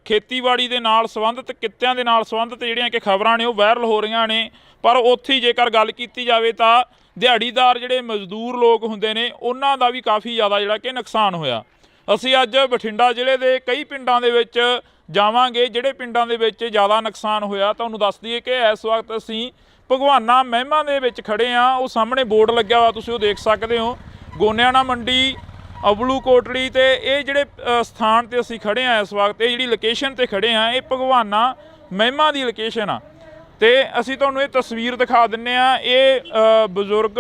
ਖੇਤੀਬਾੜੀ ਦੇ ਨਾਲ ਸੰਬੰਧਿਤ ਕਿੱਤਿਆਂ ਦੇ ਨਾਲ ਸੰਬੰਧਿਤ ਜਿਹੜੀਆਂ ਕਿ ਖਬਰਾਂ ਨੇ ਉਹ ਵਾਇਰਲ ਹੋ ਰਹੀਆਂ ਨੇ, ਪਰ ਉੱਥੇ ਜੇਕਰ ਗੱਲ ਕੀਤੀ ਜਾਵੇ ਤਾਂ ਦਿਹਾੜੀਦਾਰ ਜਿਹੜੇ ਮਜ਼ਦੂਰ ਲੋਕ ਹੁੰਦੇ ਨੇ ਉਹਨਾਂ ਦਾ ਵੀ ਕਾਫੀ ਜ਼ਿਆਦਾ ਜਿਹੜਾ ਕਿ ਨੁਕਸਾਨ ਹੋਇਆ। ਅਸੀਂ ਅੱਜ ਬਠਿੰਡਾ ਜ਼ਿਲ੍ਹੇ ਦੇ ਕਈ ਪਿੰਡਾਂ ਦੇ ਵਿੱਚ ਜਾਵਾਂਗੇ, ਜਿਹੜੇ ਪਿੰਡਾਂ ਦੇ ਵਿੱਚ ਜ਼ਿਆਦਾ ਨੁਕਸਾਨ ਹੋਇਆ। ਤੁਹਾਨੂੰ ਦੱਸ ਦਈਏ ਕਿ ਇਸ ਵਕਤ ਅਸੀਂ ਭਗਵਾਨਾ ਮਹਿਮਾ ਦੇ ਵਿੱਚ ਖੜੇ ਹਾਂ। ਉਹ ਸਾਹਮਣੇ ਬੋਰਡ ਲੱਗਿਆ ਹੋਇਆ, ਤੁਸੀਂ ਉਹ ਦੇਖ ਸਕਦੇ ਹੋ, ਗੋਨਿਆਣਾ ਮੰਡੀ, ਅਬਲੂ ਕੋਟੜੀ। ਤੇ ਇਹ ਜਿਹੜੇ ਸਥਾਨ ਤੇ ਅਸੀਂ ਖੜੇ ਹਾਂ ਇਸ ਵਕਤ, ਇਹ ਜਿਹੜੀ ਲੋਕੇਸ਼ਨ ਤੇ ਖੜੇ ਹਾਂ, ਇਹ ਭਗਵਾਨਾ ਮਹਿਮਾ ਦੀ ਲੋਕੇਸ਼ਨ ਆ। ਤੇ ਅਸੀਂ ਤੁਹਾਨੂੰ ਇਹ ਤਸਵੀਰ ਦਿਖਾ ਦਿੰਨੇ ਆ। ਇਹ ਬਜ਼ੁਰਗ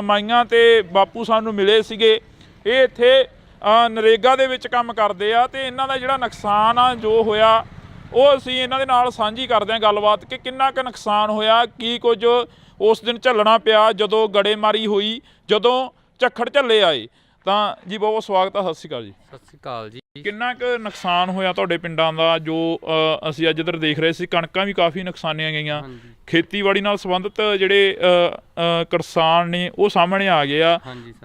ਮਾਈਆਂ ਤੇ ਬਾਪੂ ਸਾਨੂੰ ਮਿਲੇ ਸੀਗੇ। ਇਹ ਇੱਥੇ ਨਰੇਗਾ ਦੇ ਵਿੱਚ ਕੰਮ ਕਰਦੇ ਆ ਤੇ ਇਹਨਾਂ ਦਾ ਜਿਹੜਾ ਨੁਕਸਾਨ ਆ ਜੋ ਹੋਇਆ ਉਹ ਅਸੀਂ ਇਹਨਾਂ ਦੇ ਨਾਲ ਸਾਂਝੀ ਕਰਦੇ ਹਾਂ ਗੱਲਬਾਤ ਕਿ ਕਿੰਨਾ ਕੁ ਨੁਕਸਾਨ ਹੋਇਆ, ਕੀ ਕੁਝ ਉਸ ਦਿਨ ਝੱਲਣਾ ਪਿਆ ਜਦੋਂ ਗੜੇਮਾਰੀ ਹੋਈ, ਜਦੋਂ ਝੱਖੜ ਝੱਲੇ ਆਏ। ਤਾਂ ਜੀ ਬਹੁਤ ਸਵਾਗਤ ਆ, ਸਤਿ ਸ਼੍ਰੀ ਅਕਾਲ ਜੀ। ਸਤਿ ਸ਼੍ਰੀ ਅਕਾਲ ਜੀ। ਕਿੰਨਾ ਕੁ ਨੁਕਸਾਨ ਹੋਇਆ ਤੁਹਾਡੇ ਪਿੰਡਾਂ ਦਾ ਜੋ ਅਸੀਂ ਅੱਜ ਇੱਧਰ ਦੇਖ ਰਹੇ ਸੀ? ਕਣਕਾਂ ਵੀ ਕਾਫੀ ਨੁਕਸਾਨੀਆਂ ਗਈਆਂ। ਖੇਤੀਬਾੜੀ ਨਾਲ ਸੰਬੰਧਿਤ ਜਿਹੜੇ ਕਿਸਾਨ ਨੇ ਉਹ ਸਾਹਮਣੇ ਆ ਗਏ ਆ।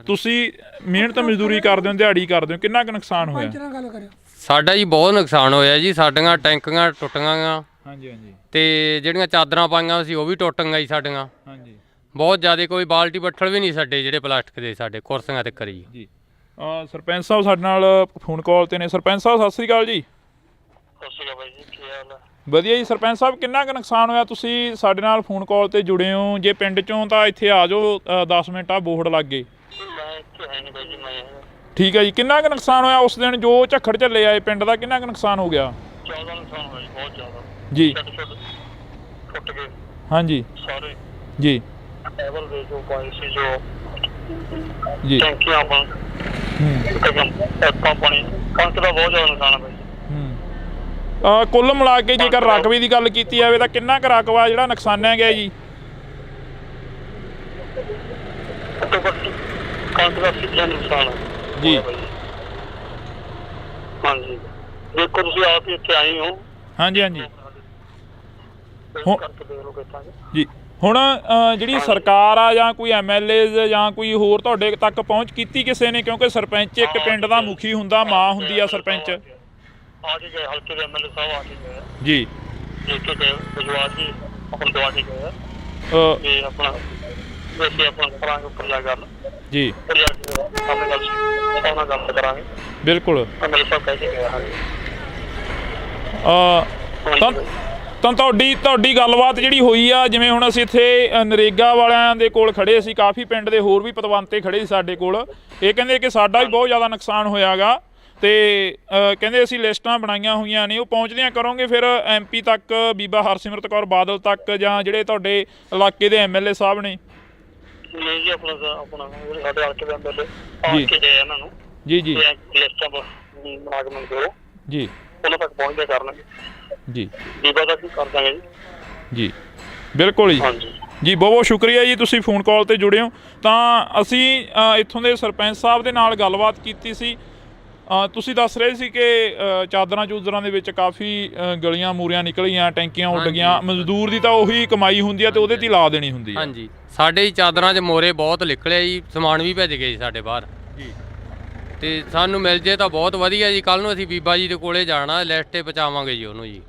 ਤੁਸੀਂ ਮਿਹਨਤ ਮਜ਼ਦੂਰੀ ਕਰਦੇ ਹੋ, ਦਿਹਾੜੀ ਕਰਦੇ ਹੋ, ਕਿੰਨਾ ਕੁ ਨੁਕਸਾਨ ਹੋਇਆ? ਸਾਡਾ ਜੀ ਬਹੁਤ ਨੁਕਸਾਨ ਹੋਇਆ ਜੀ। ਸਾਡੀਆਂ ਟੈਂਕੀਆਂ ਟੁੱਟ ਗਈਆਂ ਤੇ ਜਿਹੜੀਆਂ ਚਾਦਰਾਂ ਪਾਈਆਂ ਸੀ ਉਹ ਵੀ ਟੁੱਟ ਗਈਆਂ ਜੀ ਸਾਡੀਆਂ। ਬਹੁਤ ਜ਼ਿਆਦਾ ਕੋਈ ਬਾਲਟੀ ਬੱਠਲ ਵੀ ਨਹੀਂ ਸਾਡੇ ਜਿਹੜੇ ਪਲਾਸਟਿਕ ਦੇ ਸਾਡੇ ਕੁਰਸੀਆਂ ਤੇ ਕਰੀ ਜੀ। ਸਰਪੰਚ ਸਾਹਿਬ ਸਾਡੇ ਨਾਲ ਫੋਨ ਕਾਲ ਤੇ ਨੇ। ਸਰਪੰਚ ਸਾਹਿਬ ਸਤਿ ਸ਼੍ਰੀ ਅਕਾਲ ਜੀ। ਸਤਿ ਸ਼੍ਰੀ ਅਕਾਲ ਬਾਈ ਜੀ, ਕੀ ਹਾਲ ਹੈ? ਵਧੀਆ ਜੀ। ਸਰਪੰਚ ਸਾਹਿਬ ਕਿੰਨਾ ਕੁ ਨੁਕਸਾਨ ਹੋਇਆ? ਤੁਸੀਂ ਸਾਡੇ ਨਾਲ ਫੋਨ ਕਾਲ ਤੇ ਜੁੜੇ ਹੋ, ਜੇ ਪਿੰਡ ਚੋਂ ਤਾਂ ਇੱਥੇ ਆ ਜਾਓ, 10 ਮਿੰਟ ਆ ਬੋਰਡ ਲੱਗ ਗਏ। ਮੈਂ ਇੱਥੇ ਹੈ ਨਹੀਂ ਬਾਈ ਜੀ, ਮੈਂ ਠੀਕ ਹੈ ਜੀ। ਕਿੰਨਾ ਕੁ ਨੁਕਸਾਨ ਹੋਇਆ ਉਸ ਦਿਨ ਜੋ ਝੱਖੜ ਝੱਲੇ ਆਏ ਪਿੰਡ ਦਾ? ਕਿੰਨਾ ਕੁ ਨੁਕਸਾਨ ਹੋ ਗਿਆ? ਜ਼ਿਆਦਾ ਨੁਕਸਾਨ ਹੋਇਆ ਜੀ, ਬਹੁਤ ਜ਼ਿਆਦਾ ਜੀ। ਟੁੱਟ ਗਏ ਹਾਂਜੀ ਸਾਰੇ ਜੀ ਟੇਬਲ ਦੇ ਜੋ ਪਾਈ ਸੀ, ਜੋ ਜੀ ਟੈਂਕੀਆਂ ਪਾਣੀ, ਪਾਣੀ, ਕਣਕ ਦਾ ਬਹੁਤ ਜ਼ਿਆਦਾ ਨੁਕਸਾਨ ਹੈ ਬਾਈ ਜੀ। ਕੁੱਲ ਮਿਲਾ ਕੇ ਜੇਕਰ ਰਕਬੇ ਦੀ ਗੱਲ ਕੀਤੀ ਜਾਵੇ ਤਾਂ ਕਿੰਨਾ ਕੁ ਰਕਬਾ ਜਿਹੜਾ ਨੁਕਸਾਨਿਆ ਗਿਆ ਜੀ? ਕਣਕ ਦਾ 80% ਨੁਕਸਾਨ ਹੈ ਜੀ। ਹਾਂਜੀ, ਦੇਖੋ ਤੁਸੀਂ ਆਪ ਹੀ ਇੱਥੇ ਆਏ ਹੋ। ਹਾਂਜੀ ਹਾਂਜੀ ਕਰਕੇ ਦੇਖ ਲਓ ਕਿੱਦਾਂ ਜੀ। ਹੁਣ ਜਿਹੜੀ ਸਰਕਾਰ ਆ ਜਾਂ ਕੋਈ MLA ਜਾਂ ਕੋਈ ਹੋਰ ਤੁਹਾਡੇ ਤੱਕ ਪਹੁੰਚ ਕੀਤੀ ਕਿਸੇ ਨੇ? ਕਿਉਂਕਿ ਸਰਪੰਚ ਇੱਕ ਪਿੰਡ ਦਾ ਮੁਖੀ ਹੁੰਦਾ, ਮਾਂ ਹੁੰਦੀ ਆ ਸਰਪੰਚ। ਆ ਕੇ ਗਏ, ਹਲਕੇ ਦੇ MLA ਸਾਹਿਬ ਆ ਕੇ ਗਏ ਜੀ। ਦੇਖ ਕੇ ਗਏ, ਵਿਜਵਾਰ ਜੀ ਆਪਣੀ ਦਵਾ ਕੇ ਗਏ ਤੇ ਆਪਣਾ ਵੈਸੇ ਆਪਣਾ ਕਰਾਂਗੇ ਉੱਪਰ ਜਾ ਗੱਲ ਜੀ। ਉੱਪਰ ਜਾ ਕੇ ਆਪਣੇ ਗੱਲ ਕਰਾਂਗੇ। ਬਿਲਕੁਲ। MLA ਸਾਹਿਬ ਕਹਿ ਕੇ ਗਏ। ਹਾਂਜੀ ਤਾਂ ਤੁਹਾਡੀ ਗੱਲਬਾਤ ਜਿਹੜੀ ਹੋਈ ਆ, ਜਿਵੇਂ ਹੁਣ ਅਸੀਂ ਇੱਥੇ ਨਰੇਗਾ ਵਾਲਿਆਂ ਦੇ ਕੋਲ ਖੜੇ ਸੀ, ਕਾਫੀ ਪਿੰਡ ਦੇ ਹੋਰ ਵੀ ਪਤਵੰਤੇ ਖੜੇ ਸੀ ਸਾਡੇ ਕੋਲ, ਇਹ ਕਹਿੰਦੇ ਕਿ ਸਾਡਾ ਵੀ ਬਹੁਤ ਜ਼ਿਆਦਾ ਨੁਕਸਾਨ ਹੋਇਆਗਾ ਤੇ ਕਹਿੰਦੇ ਅਸੀਂ ਲਿਸਟਾਂ ਬਣਾਈਆਂ ਹੋਈਆਂ ਨੇ, ਉਹ ਪਹੁੰਚਦੀਆਂ ਕਰੋਗੇ ਫਿਰ MP ਤੱਕ, ਬੀਬਾ ਹਰਸਿਮਰਤ ਕੌਰ ਬਾਦਲ ਤੱਕ, ਜਾਂ ਜਿਹੜੇ ਤੁਹਾਡੇ ਇਲਾਕੇ ਦੇ MLA ਸਾਹਿਬ ਨੇ? ਨਹੀਂ ਜੀ, ਆਪਣਾ ਜਿਹੜੇ ਸਾਡੇ ਹਲਕੇ ਦੇ ਅੰਦਰ ਆ ਕੇ ਗਏ ਇਹਨਾਂ ਨੂੰ ਜੀ ਜੀ ਲਿਸਟਾਂ ਬਣਾ ਕੇ ਮੰਗੋ ਜੀ, ਉਹਨਾਂ ਤੱਕ ਪਹੁੰਚਦੇ ਕਰਨਗੇ ਜੀ, ਬੀਬਾ ਤੱਕ ਵੀ ਕਰ ਦਾਂਗੇ ਜੀ ਬਿਲਕੁਲ ਜੀ। ਹਾਂਜੀ ਜੀ ਬਹੁਤ ਬਹੁਤ ਸ਼ੁਕਰੀਆ ਜੀ, ਤੁਸੀਂ ਫੋਨ ਕਾਲ ਤੇ ਜੁੜੇ ਹੋ। ਤਾਂ ਅਸੀਂ ਇੱਥੋਂ ਦੇ ਸਰਪੰਚ ਸਾਹਿਬ ਦੇ ਨਾਲ ਗੱਲਬਾਤ ਕੀਤੀ ਸੀ। ਤੁਸੀਂ ਦੱਸ ਰਹੇ ਸੀ ਕਿ ਚਾਦਰਾਂ ਚੂਦਰਾਂ ਦੇ ਵਿੱਚ ਕਾਫੀ ਗਲੀਆਂ ਮੂਰੀਆਂ ਨਿਕਲੀਆਂ, ਟੈਂਕੀਆਂ ਉੱਡ ਗਈਆਂ, ਮਜ਼ਦੂਰ ਦੀ ਤਾਂ ਉਹੀ ਕਮਾਈ ਹੁੰਦੀ ਆ ਤੇ ਉਹਦੇ 'ਤੇ ਲਾ ਦੇਣੀ ਹੁੰਦੀ ਹੈ। ਹਾਂਜੀ, ਸਾਡੇ ਹੀ ਚਾਦਰਾਂ 'ਚ ਮੋਰੇ ਬਹੁਤ ਨਿਕਲੇ ਜੀ, ਸਮਾਨ ਵੀ ਭੇਜ ਗਏ ਜੀ ਸਾਡੇ ਬਾਹਰ ਜੀ, ਤੇ ਸਾਨੂੰ ਮਿਲ ਜੇ ਤਾਂ ਬਹੁਤ ਵਧੀਆ ਜੀ। ਕੱਲ ਨੂੰ ਅਸੀਂ ਬੀਬਾ ਜੀ ਦੇ ਕੋਲੇ ਜਾਣਾ, ਲਿਸਟ 'ਤੇ ਪਹੁੰਚਾਵਾਂਗੇ ਜੀ ਉਹਨੂੰ ਜੀ।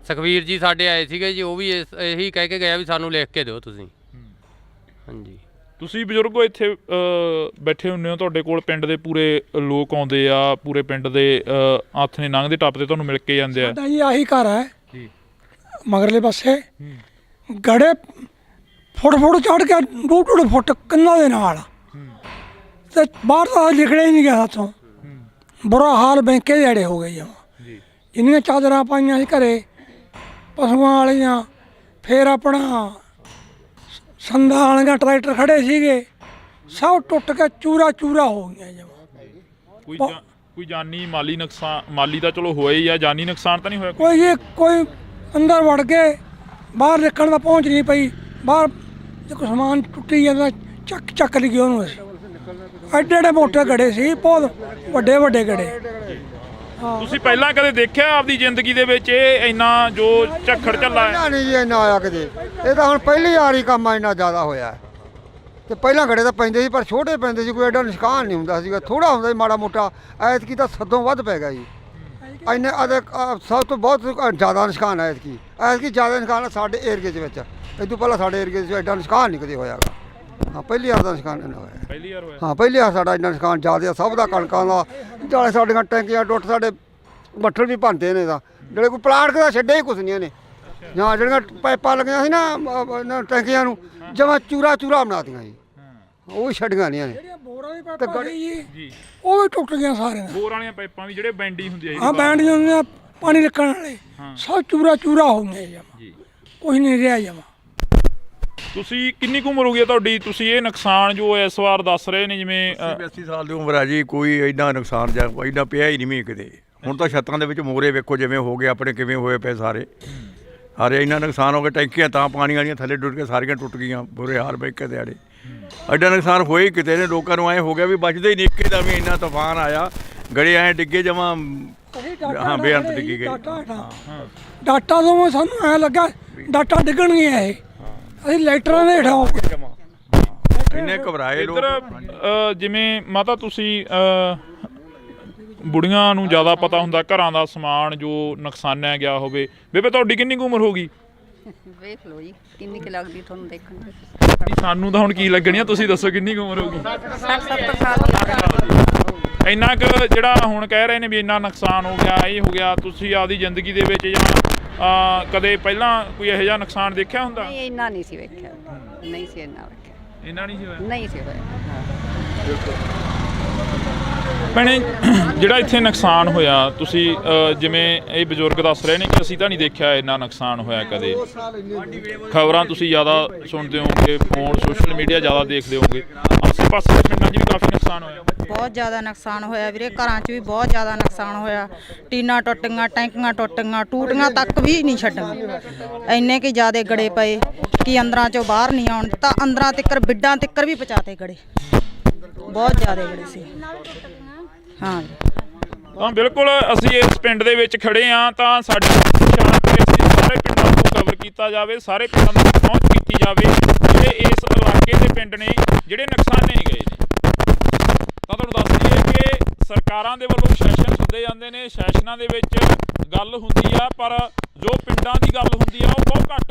ਸੁਖਵੀਰ ਜੀ ਸਾਡੇ ਆਏ ਸੀਗੇ ਜੀ, ਉਹ ਵੀ ਇਹੀ ਕਹਿ ਕੇ ਗਿਆ ਵੀ ਸਾਨੂੰ ਲਿਖ ਕੇ ਦਿਓ ਤੁਸੀਂ। ਹਾਂਜੀ, ਤੁਸੀਂ ਬਜ਼ੁਰਗੋ ਇੱਥੇ ਬੈਠੇ ਹੁੰਦੇ ਹੋ, ਤੁਹਾਡੇ ਕੋਲ ਪਿੰਡ ਦੇ ਪੂਰੇ ਲੋਕ ਆਉਂਦੇ ਆ, ਪੂਰੇ ਪਿੰਡ ਦੇ ਹੱਥ ਨੇ ਲੰਘਦੇ ਟੱਪਦੇ ਤੁਹਾਨੂੰ ਮਿਲ ਕੇ ਜਾਂਦੇ ਆ। ਸਾਡਾ ਜੀ ਆਹੀ ਘਰ ਹੈ ਜੀ, ਮਗਰਲੇ ਪਾਸੇ ਗੜੇ ਫੁੱਟ ਚੜ ਕੇ 2-2 ਫੁੱਟ ਕੰਨਾਂ ਦੇ ਨਾਲ, ਤੇ ਬਾਹਰ ਤਾਂ ਨਿਕਲਿਆ ਹੀ ਨਹੀਂ ਗਿਆ ਸਾਥੋਂ। ਬੁਰਾ ਹਾਲ ਬੈਂਕੇ ਦੇ ਅੜੇ ਹੋ ਗਏ ਜਮਾਂ। ਜਿੰਨੀਆਂ ਚਾਦਰਾਂ ਪਾਈਆਂ ਸੀ ਘਰੇ ਪਸ਼ੂਆਂ ਵਾਲੀਆਂ, ਫਿਰ ਆਪਣਾ ਸੰਦਾਂ ਵਾਲੀਆਂ ਟਰੈਕਟਰ ਖੜੇ ਸੀਗੇ, ਸਭ ਟੁੱਟ ਕੇ ਚੂਰਾ ਹੋ ਗਈਆਂ ਜਮਾਂ। ਕੋਈ ਜਾਨੀ ਮਾਲੀ ਨੁਕਸਾਨ? ਮਾਲੀ ਤਾਂ ਚਲੋ ਹੋਇਆ ਹੀ ਆ, ਜਾਨੀ ਨੁਕਸਾਨ ਤਾਂ ਨਹੀਂ ਹੋਇਆ ਕੋਈ ਅੰਦਰ ਵੜ ਕੇ ਬਾਹਰ ਨਿਕਲਣ ਦਾ ਪਹੁੰਚ ਨਹੀਂ ਪਈ। ਬਾਹਰ ਜੇ ਕੋਈ ਸਮਾਨ ਟੁੱਟੀ ਜਾਂਦਾ ਚੱਕ ਲਈ ਉਹਨੂੰ। ਐਡੇ ਮੋਟੇ ਗੜੇ ਸੀ, ਬਹੁਤ ਵੱਡੇ ਗੜੇ। ਤੁਸੀਂ ਪਹਿਲਾਂ ਕਦੇ ਦੇਖਿਆ ਆਪਦੀ ਜ਼ਿੰਦਗੀ ਦੇ ਵਿੱਚ ਇਹ ਇੰਨਾ ਜੋ ਝੱਖੜ ਝੱਲਾ ਹੈ? ਨਹੀਂ ਜੀ, ਇੰਨਾ ਆਇਆ ਕਦੇ। ਇਹ ਤਾਂ ਹੁਣ ਪਹਿਲੀ ਵਾਰੀ ਕੰਮ ਇੰਨਾ ਜ਼ਿਆਦਾ ਹੋਇਆ ਤੇ ਪਹਿਲਾਂ ਗੜੇ ਤਾਂ ਪੈਂਦੇ ਸੀ, ਪਰ ਛੋਟੇ ਪੈਂਦੇ ਸੀ, ਕੋਈ ਐਡਾ ਨੁਕਸਾਨ ਨਹੀਂ ਹੁੰਦਾ ਸੀਗਾ, ਥੋੜਾ ਹੁੰਦਾ ਸੀ ਮਾੜਾ ਮੋਟਾ। ਐਤਕੀ ਤਾਂ ਸਦੋਂ ਵੱਧ ਪੈ ਗਿਆ ਜੀ। ਇੰਨੇ ਸਭ ਤੋਂ ਬਹੁਤ ਜ਼ਿਆਦਾ ਨੁਕਸਾਨ ਹੈ ਐਤਕੀ ਜ਼ਿਆਦਾ ਨੁਕਸਾਨ ਸਾਡੇ ਏਰੀਏ ਦੇ ਵਿੱਚ। ਇਹ ਤੋਂ ਪਹਿਲਾਂ ਸਾਡੇ ਏਰੀਏ 'ਚ ਐਡਾ ਨੁਕਸਾਨ ਨਹੀਂ ਕਦੇ ਹੋਇਆਗਾ। ਹਾਂ, ਪਹਿਲੀ ਵਾਰ ਦਾ ਨੁਕਸਾਨ ਇੰਨਾ ਹੋਇਆ। ਪਹਿਲੀ ਵਾਰ ਹੋਇਆ? ਹਾਂ, ਪਹਿਲੀ ਵਾਰ ਸਾਡਾ ਇੰਨਾ ਨੁਕਸਾਨ ਜ਼ਿਆਦਾ ਸਭ ਦਾ, ਕਣਕਾਂ ਦਾ, ਨਾਲੇ ਸਾਡੀਆਂ ਟੈਂਕੀਆਂ ਟੁੱਟ, ਸਾਡੇ ਬੱਠਲ ਵੀ ਭੰਨਦੇ ਨੇ ਤਾਂ, ਜਿਹੜੇ ਕੋਈ ਪਲਾਟ ਦਾ ਛੱਡਿਆ ਹੀ ਕੁਛ ਨਹੀਂ ਇਹਨੇ। ਜਾਂ ਜਿਹੜੀਆਂ ਪਾਈਪਾਂ ਲੱਗੀਆਂ ਸੀ ਨਾ ਟੈਂਕੀਆਂ ਨੂੰ, ਜਮਾਂ ਚੂਰਾ ਬਣਾਤੀਆਂ ਜੀ, ਉਹ ਵੀ ਛੱਡੀਆਂ ਨਹੀਂ ਇਹਨੇ। ਬੋਰਾਂ ਦੀ ਪਾਈਪਾਂ ਜੀ ਉਹ ਵੀ ਟੁੱਟ ਗਈਆਂ ਸਾਰੀਆਂ। ਬੋਰ ਵਾਲੀਆਂ ਪਾਈਪਾਂ ਵੀ ਜਿਹੜੇ ਬੈਂਡੀ ਹੁੰਦੀ ਆ? ਹਾਂ, ਬੈਂਡੀਆਂ ਹੁੰਦੀਆਂ, ਪਾਣੀ ਨਿਕਲਣ ਵਾਲੇ, ਸਭ ਚੂਰਾ ਹੋ ਗਏ ਜਮਾਂ, ਕੁਛ ਨਹੀਂ ਰਿਹਾ ਜਮਾਂ। ਤੁਸੀਂ ਕਿੰਨੀ ਕੁ ਉਮਰ ਹੋ ਗਈ ਤੁਹਾਡੀ? ਤੁਸੀਂ ਇਹ ਨੁਕਸਾਨ ਜੋ ਇਸ ਵਾਰ ਦੱਸ ਰਹੇ ਨੇ, ਜਿਵੇਂ 80 ਸਾਲ ਦੀ ਉਮਰ ਆ ਜੀ, ਕੋਈ ਐਡਾ ਨੁਕਸਾਨ ਜਾਂ ਐਡਾ ਪਿਆ ਹੀ ਨਹੀਂ ਮੀਂਹ ਕਿਤੇ। ਹੁਣ ਤਾਂ ਛੱਤਾਂ ਦੇ ਵਿੱਚ ਮੋਰੇ ਵੇਖੋ ਜਿਵੇਂ ਹੋ ਗਏ ਆਪਣੇ, ਕਿਵੇਂ ਹੋਏ ਪਏ ਸਾਰੇ ਇੰਨਾ ਨੁਕਸਾਨ ਹੋ ਗਿਆ। ਟੈਂਕੀਆਂ ਤਾਂ ਪਾਣੀ ਵਾਲੀਆਂ ਥੱਲੇ ਡੁੱਟ ਕੇ ਸਾਰੀਆਂ ਟੁੱਟ ਗਈਆਂ, ਬੁਰੇ ਹਾਲ ਬੈਂਕੇ ਦੇ ਆੜੇ। ਐਡਾ ਨੁਕਸਾਨ ਹੋਏ ਕਿਤੇ ਨੇ, ਲੋਕਾਂ ਨੂੰ ਐਂ ਹੋ ਗਿਆ ਵੀ ਬਚਦੇ ਹੀ ਨਹੀਂ। ਇੱਕੇ ਦਾ ਵੀ ਇੰਨਾ ਤੂਫਾਨ ਆਇਆ, ਗੜੇ ਐਂ ਡਿੱਗੇ ਜਮਾਂ, ਹਾਂ ਬੇਅੰਤ ਡਿੱਗੀ ਗਏ। ਡਾਟਾ ਤੋਂ ਸਾਨੂੰ ਐਂ ਲੱਗਾ ਡਾਟਾ ਡਿੱਗਣਗੇ ਇਹ, ਅਸੀਂ ਲਾਈਟਰਾਂ ਦੇ ਹੇਠਾਂ ਇੰਨੇ ਘਬਰਾਏ ਲੋਕ। ਇੱਧਰ ਜਿਵੇਂ ਮਾਤਾ ਤੁਸੀਂ ਬੁੜੀਆਂ ਨੂੰ ਜ਼ਿਆਦਾ ਪਤਾ ਹੁੰਦਾ ਘਰਾਂ ਦਾ ਸਮਾਨ ਜੋ ਨੁਕਸਾਨਿਆ ਗਿਆ ਹੋਵੇ। ਬੇਬੇ ਤੁਹਾਡੀ ਕਿੰਨੀ ਕੁ ਉਮਰ ਹੋ ਗਈ? ਵੇਖ ਲਓ ਜੀ ਕਿੰਨੀ ਕੁ ਲੱਗਦੀ ਤੁਹਾਨੂੰ ਦੇਖਣ ਨੂੰ। ਸਾਨੂੰ ਤਾਂ ਹੁਣ ਕੀ ਲੱਗਣੀ ਆ, ਤੁਸੀਂ ਦੱਸੋ ਕਿੰਨੀ ਕੁ ਉਮਰ ਹੋ ਗਈ? 60-70 ਸਾਲ। ਇੰਨਾ ਕੁ ਜਿਹੜਾ ਹੁਣ ਕਹਿ ਰਹੇ ਨੇ ਵੀ ਇੰਨਾ ਨੁਕਸਾਨ ਹੋ ਗਿਆ, ਇਹ ਹੋ ਗਿਆ, ਤੁਸੀਂ ਆਪਦੀ ਜ਼ਿੰਦਗੀ ਦੇ ਵਿੱਚ ਜਾਂ ਕਦੇ ਪਹਿਲਾਂ ਕੋਈ ਇਹੋ ਜਿਹਾ ਨੁਕਸਾਨ ਦੇਖਿਆ ਹੁੰਦਾ? ਨਹੀਂ, ਇੰਨਾ ਨਹੀਂ ਸੀ ਵੇਖਿਆ, ਨਹੀਂ ਸੀ ਇੰਨਾ ਵੇਖਿਆ, ਇੰਨਾ ਨਹੀਂ ਸੀ ਹੋਇਆ? ਨਹੀਂ ਸੀ ਹੋਇਆ। ਭੈਣੇ, ਜਿਹੜਾ ਇੱਥੇ ਨੁਕਸਾਨ ਹੋਇਆ, ਤੁਸੀਂ ਜਿਵੇਂ ਇਹ ਬਜ਼ੁਰਗ ਦੱਸ ਰਹੇ ਨੇ ਕਿ ਅਸੀਂ ਤਾਂ ਨਹੀਂ ਦੇਖਿਆ ਇੰਨਾ ਨੁਕਸਾਨ ਹੋਇਆ ਕਦੇ। ਖਬਰਾਂ ਤੁਸੀਂ ਜ਼ਿਆਦਾ ਸੁਣਦੇ ਹੋਵੋਗੇ, ਫੋਨ ਸੋਸ਼ਲ ਮੀਡੀਆ ਜ਼ਿਆਦਾ ਦੇਖਦੇ ਹੋਵੋਗੇ, ਆਸੇ ਪਾਸੇ ਦੇ ਪਿੰਡਾਂ 'ਚ ਵੀ ਕਾਫੀ ਨੁਕਸਾਨ ਹੋਇਆ? ਬਹੁਤ ਜ਼ਿਆਦਾ ਨੁਕਸਾਨ ਹੋਇਆ ਵੀਰੇ, ਘਰਾਂ 'ਚ ਵੀ ਬਹੁਤ ਜ਼ਿਆਦਾ ਨੁਕਸਾਨ ਹੋਇਆ। ਟੀਨਾਂ ਟੁੱਟੀਆਂ, ਟੈਂਕੀਆਂ ਟੁੱਟੀਆਂ, ਟੂਟੀਆਂ ਤੱਕ ਵੀ ਨਹੀਂ ਛੱਡੀਆਂ। ਇੰਨੇ ਕਿ ਜ਼ਿਆਦਾ ਗੜੇ ਪਏ ਕਿ ਅੰਦਰਾਂ 'ਚੋਂ ਬਾਹਰ ਨਹੀਂ ਆਉਣ ਦਿੱਤਾ, ਅੰਦਰਾਂ ਤੱਕ ਬਿੱਡਾਂ ਤੱਕ ਵੀ ਪਹੁੰਚਾਤੇ ਗੜੇ, ਬਹੁਤ ਜ਼ਿਆਦਾ ਗੜੇ ਸੀ। ਹਾਂ ਤਾਂ ਬਿਲਕੁਲ ਅਸੀਂ ਇਸ ਪਿੰਡ ਦੇ ਵਿੱਚ ਖੜੇ ਹਾਂ, ਤਾਂ ਸਾਡੀ ਸਾਰੇ ਪਿੰਡਾਂ ਨੂੰ ਕਵਰ ਕੀਤਾ ਜਾਵੇ, ਸਾਰੇ ਪਿੰਡਾਂ ਨੂੰ ਪਹੁੰਚ ਕੀਤੀ ਜਾਵੇ ਜਿਹੜੇ ਇਸ ਇਲਾਕੇ ਦੇ ਪਿੰਡ ਨੇ ਜਿਹੜੇ ਨੁਕਸਾਨੇ ਗਏ ਨੇ। ਤਾਂ ਤੁਹਾਨੂੰ ਦੱਸ ਦਈਏ ਕਿ ਸਰਕਾਰਾਂ ਦੇ ਵੱਲੋਂ ਸੈਸ਼ਨ ਸੱਦੇ ਜਾਂਦੇ ਨੇ, ਸੈਸ਼ਨਾਂ ਦੇ ਵਿੱਚ ਗੱਲ ਹੁੰਦੀ ਆ, ਪਰ ਜੋ ਪਿੰਡਾਂ ਦੀ ਗੱਲ ਹੁੰਦੀ ਆ ਉਹ ਬਹੁਤ ਘੱਟ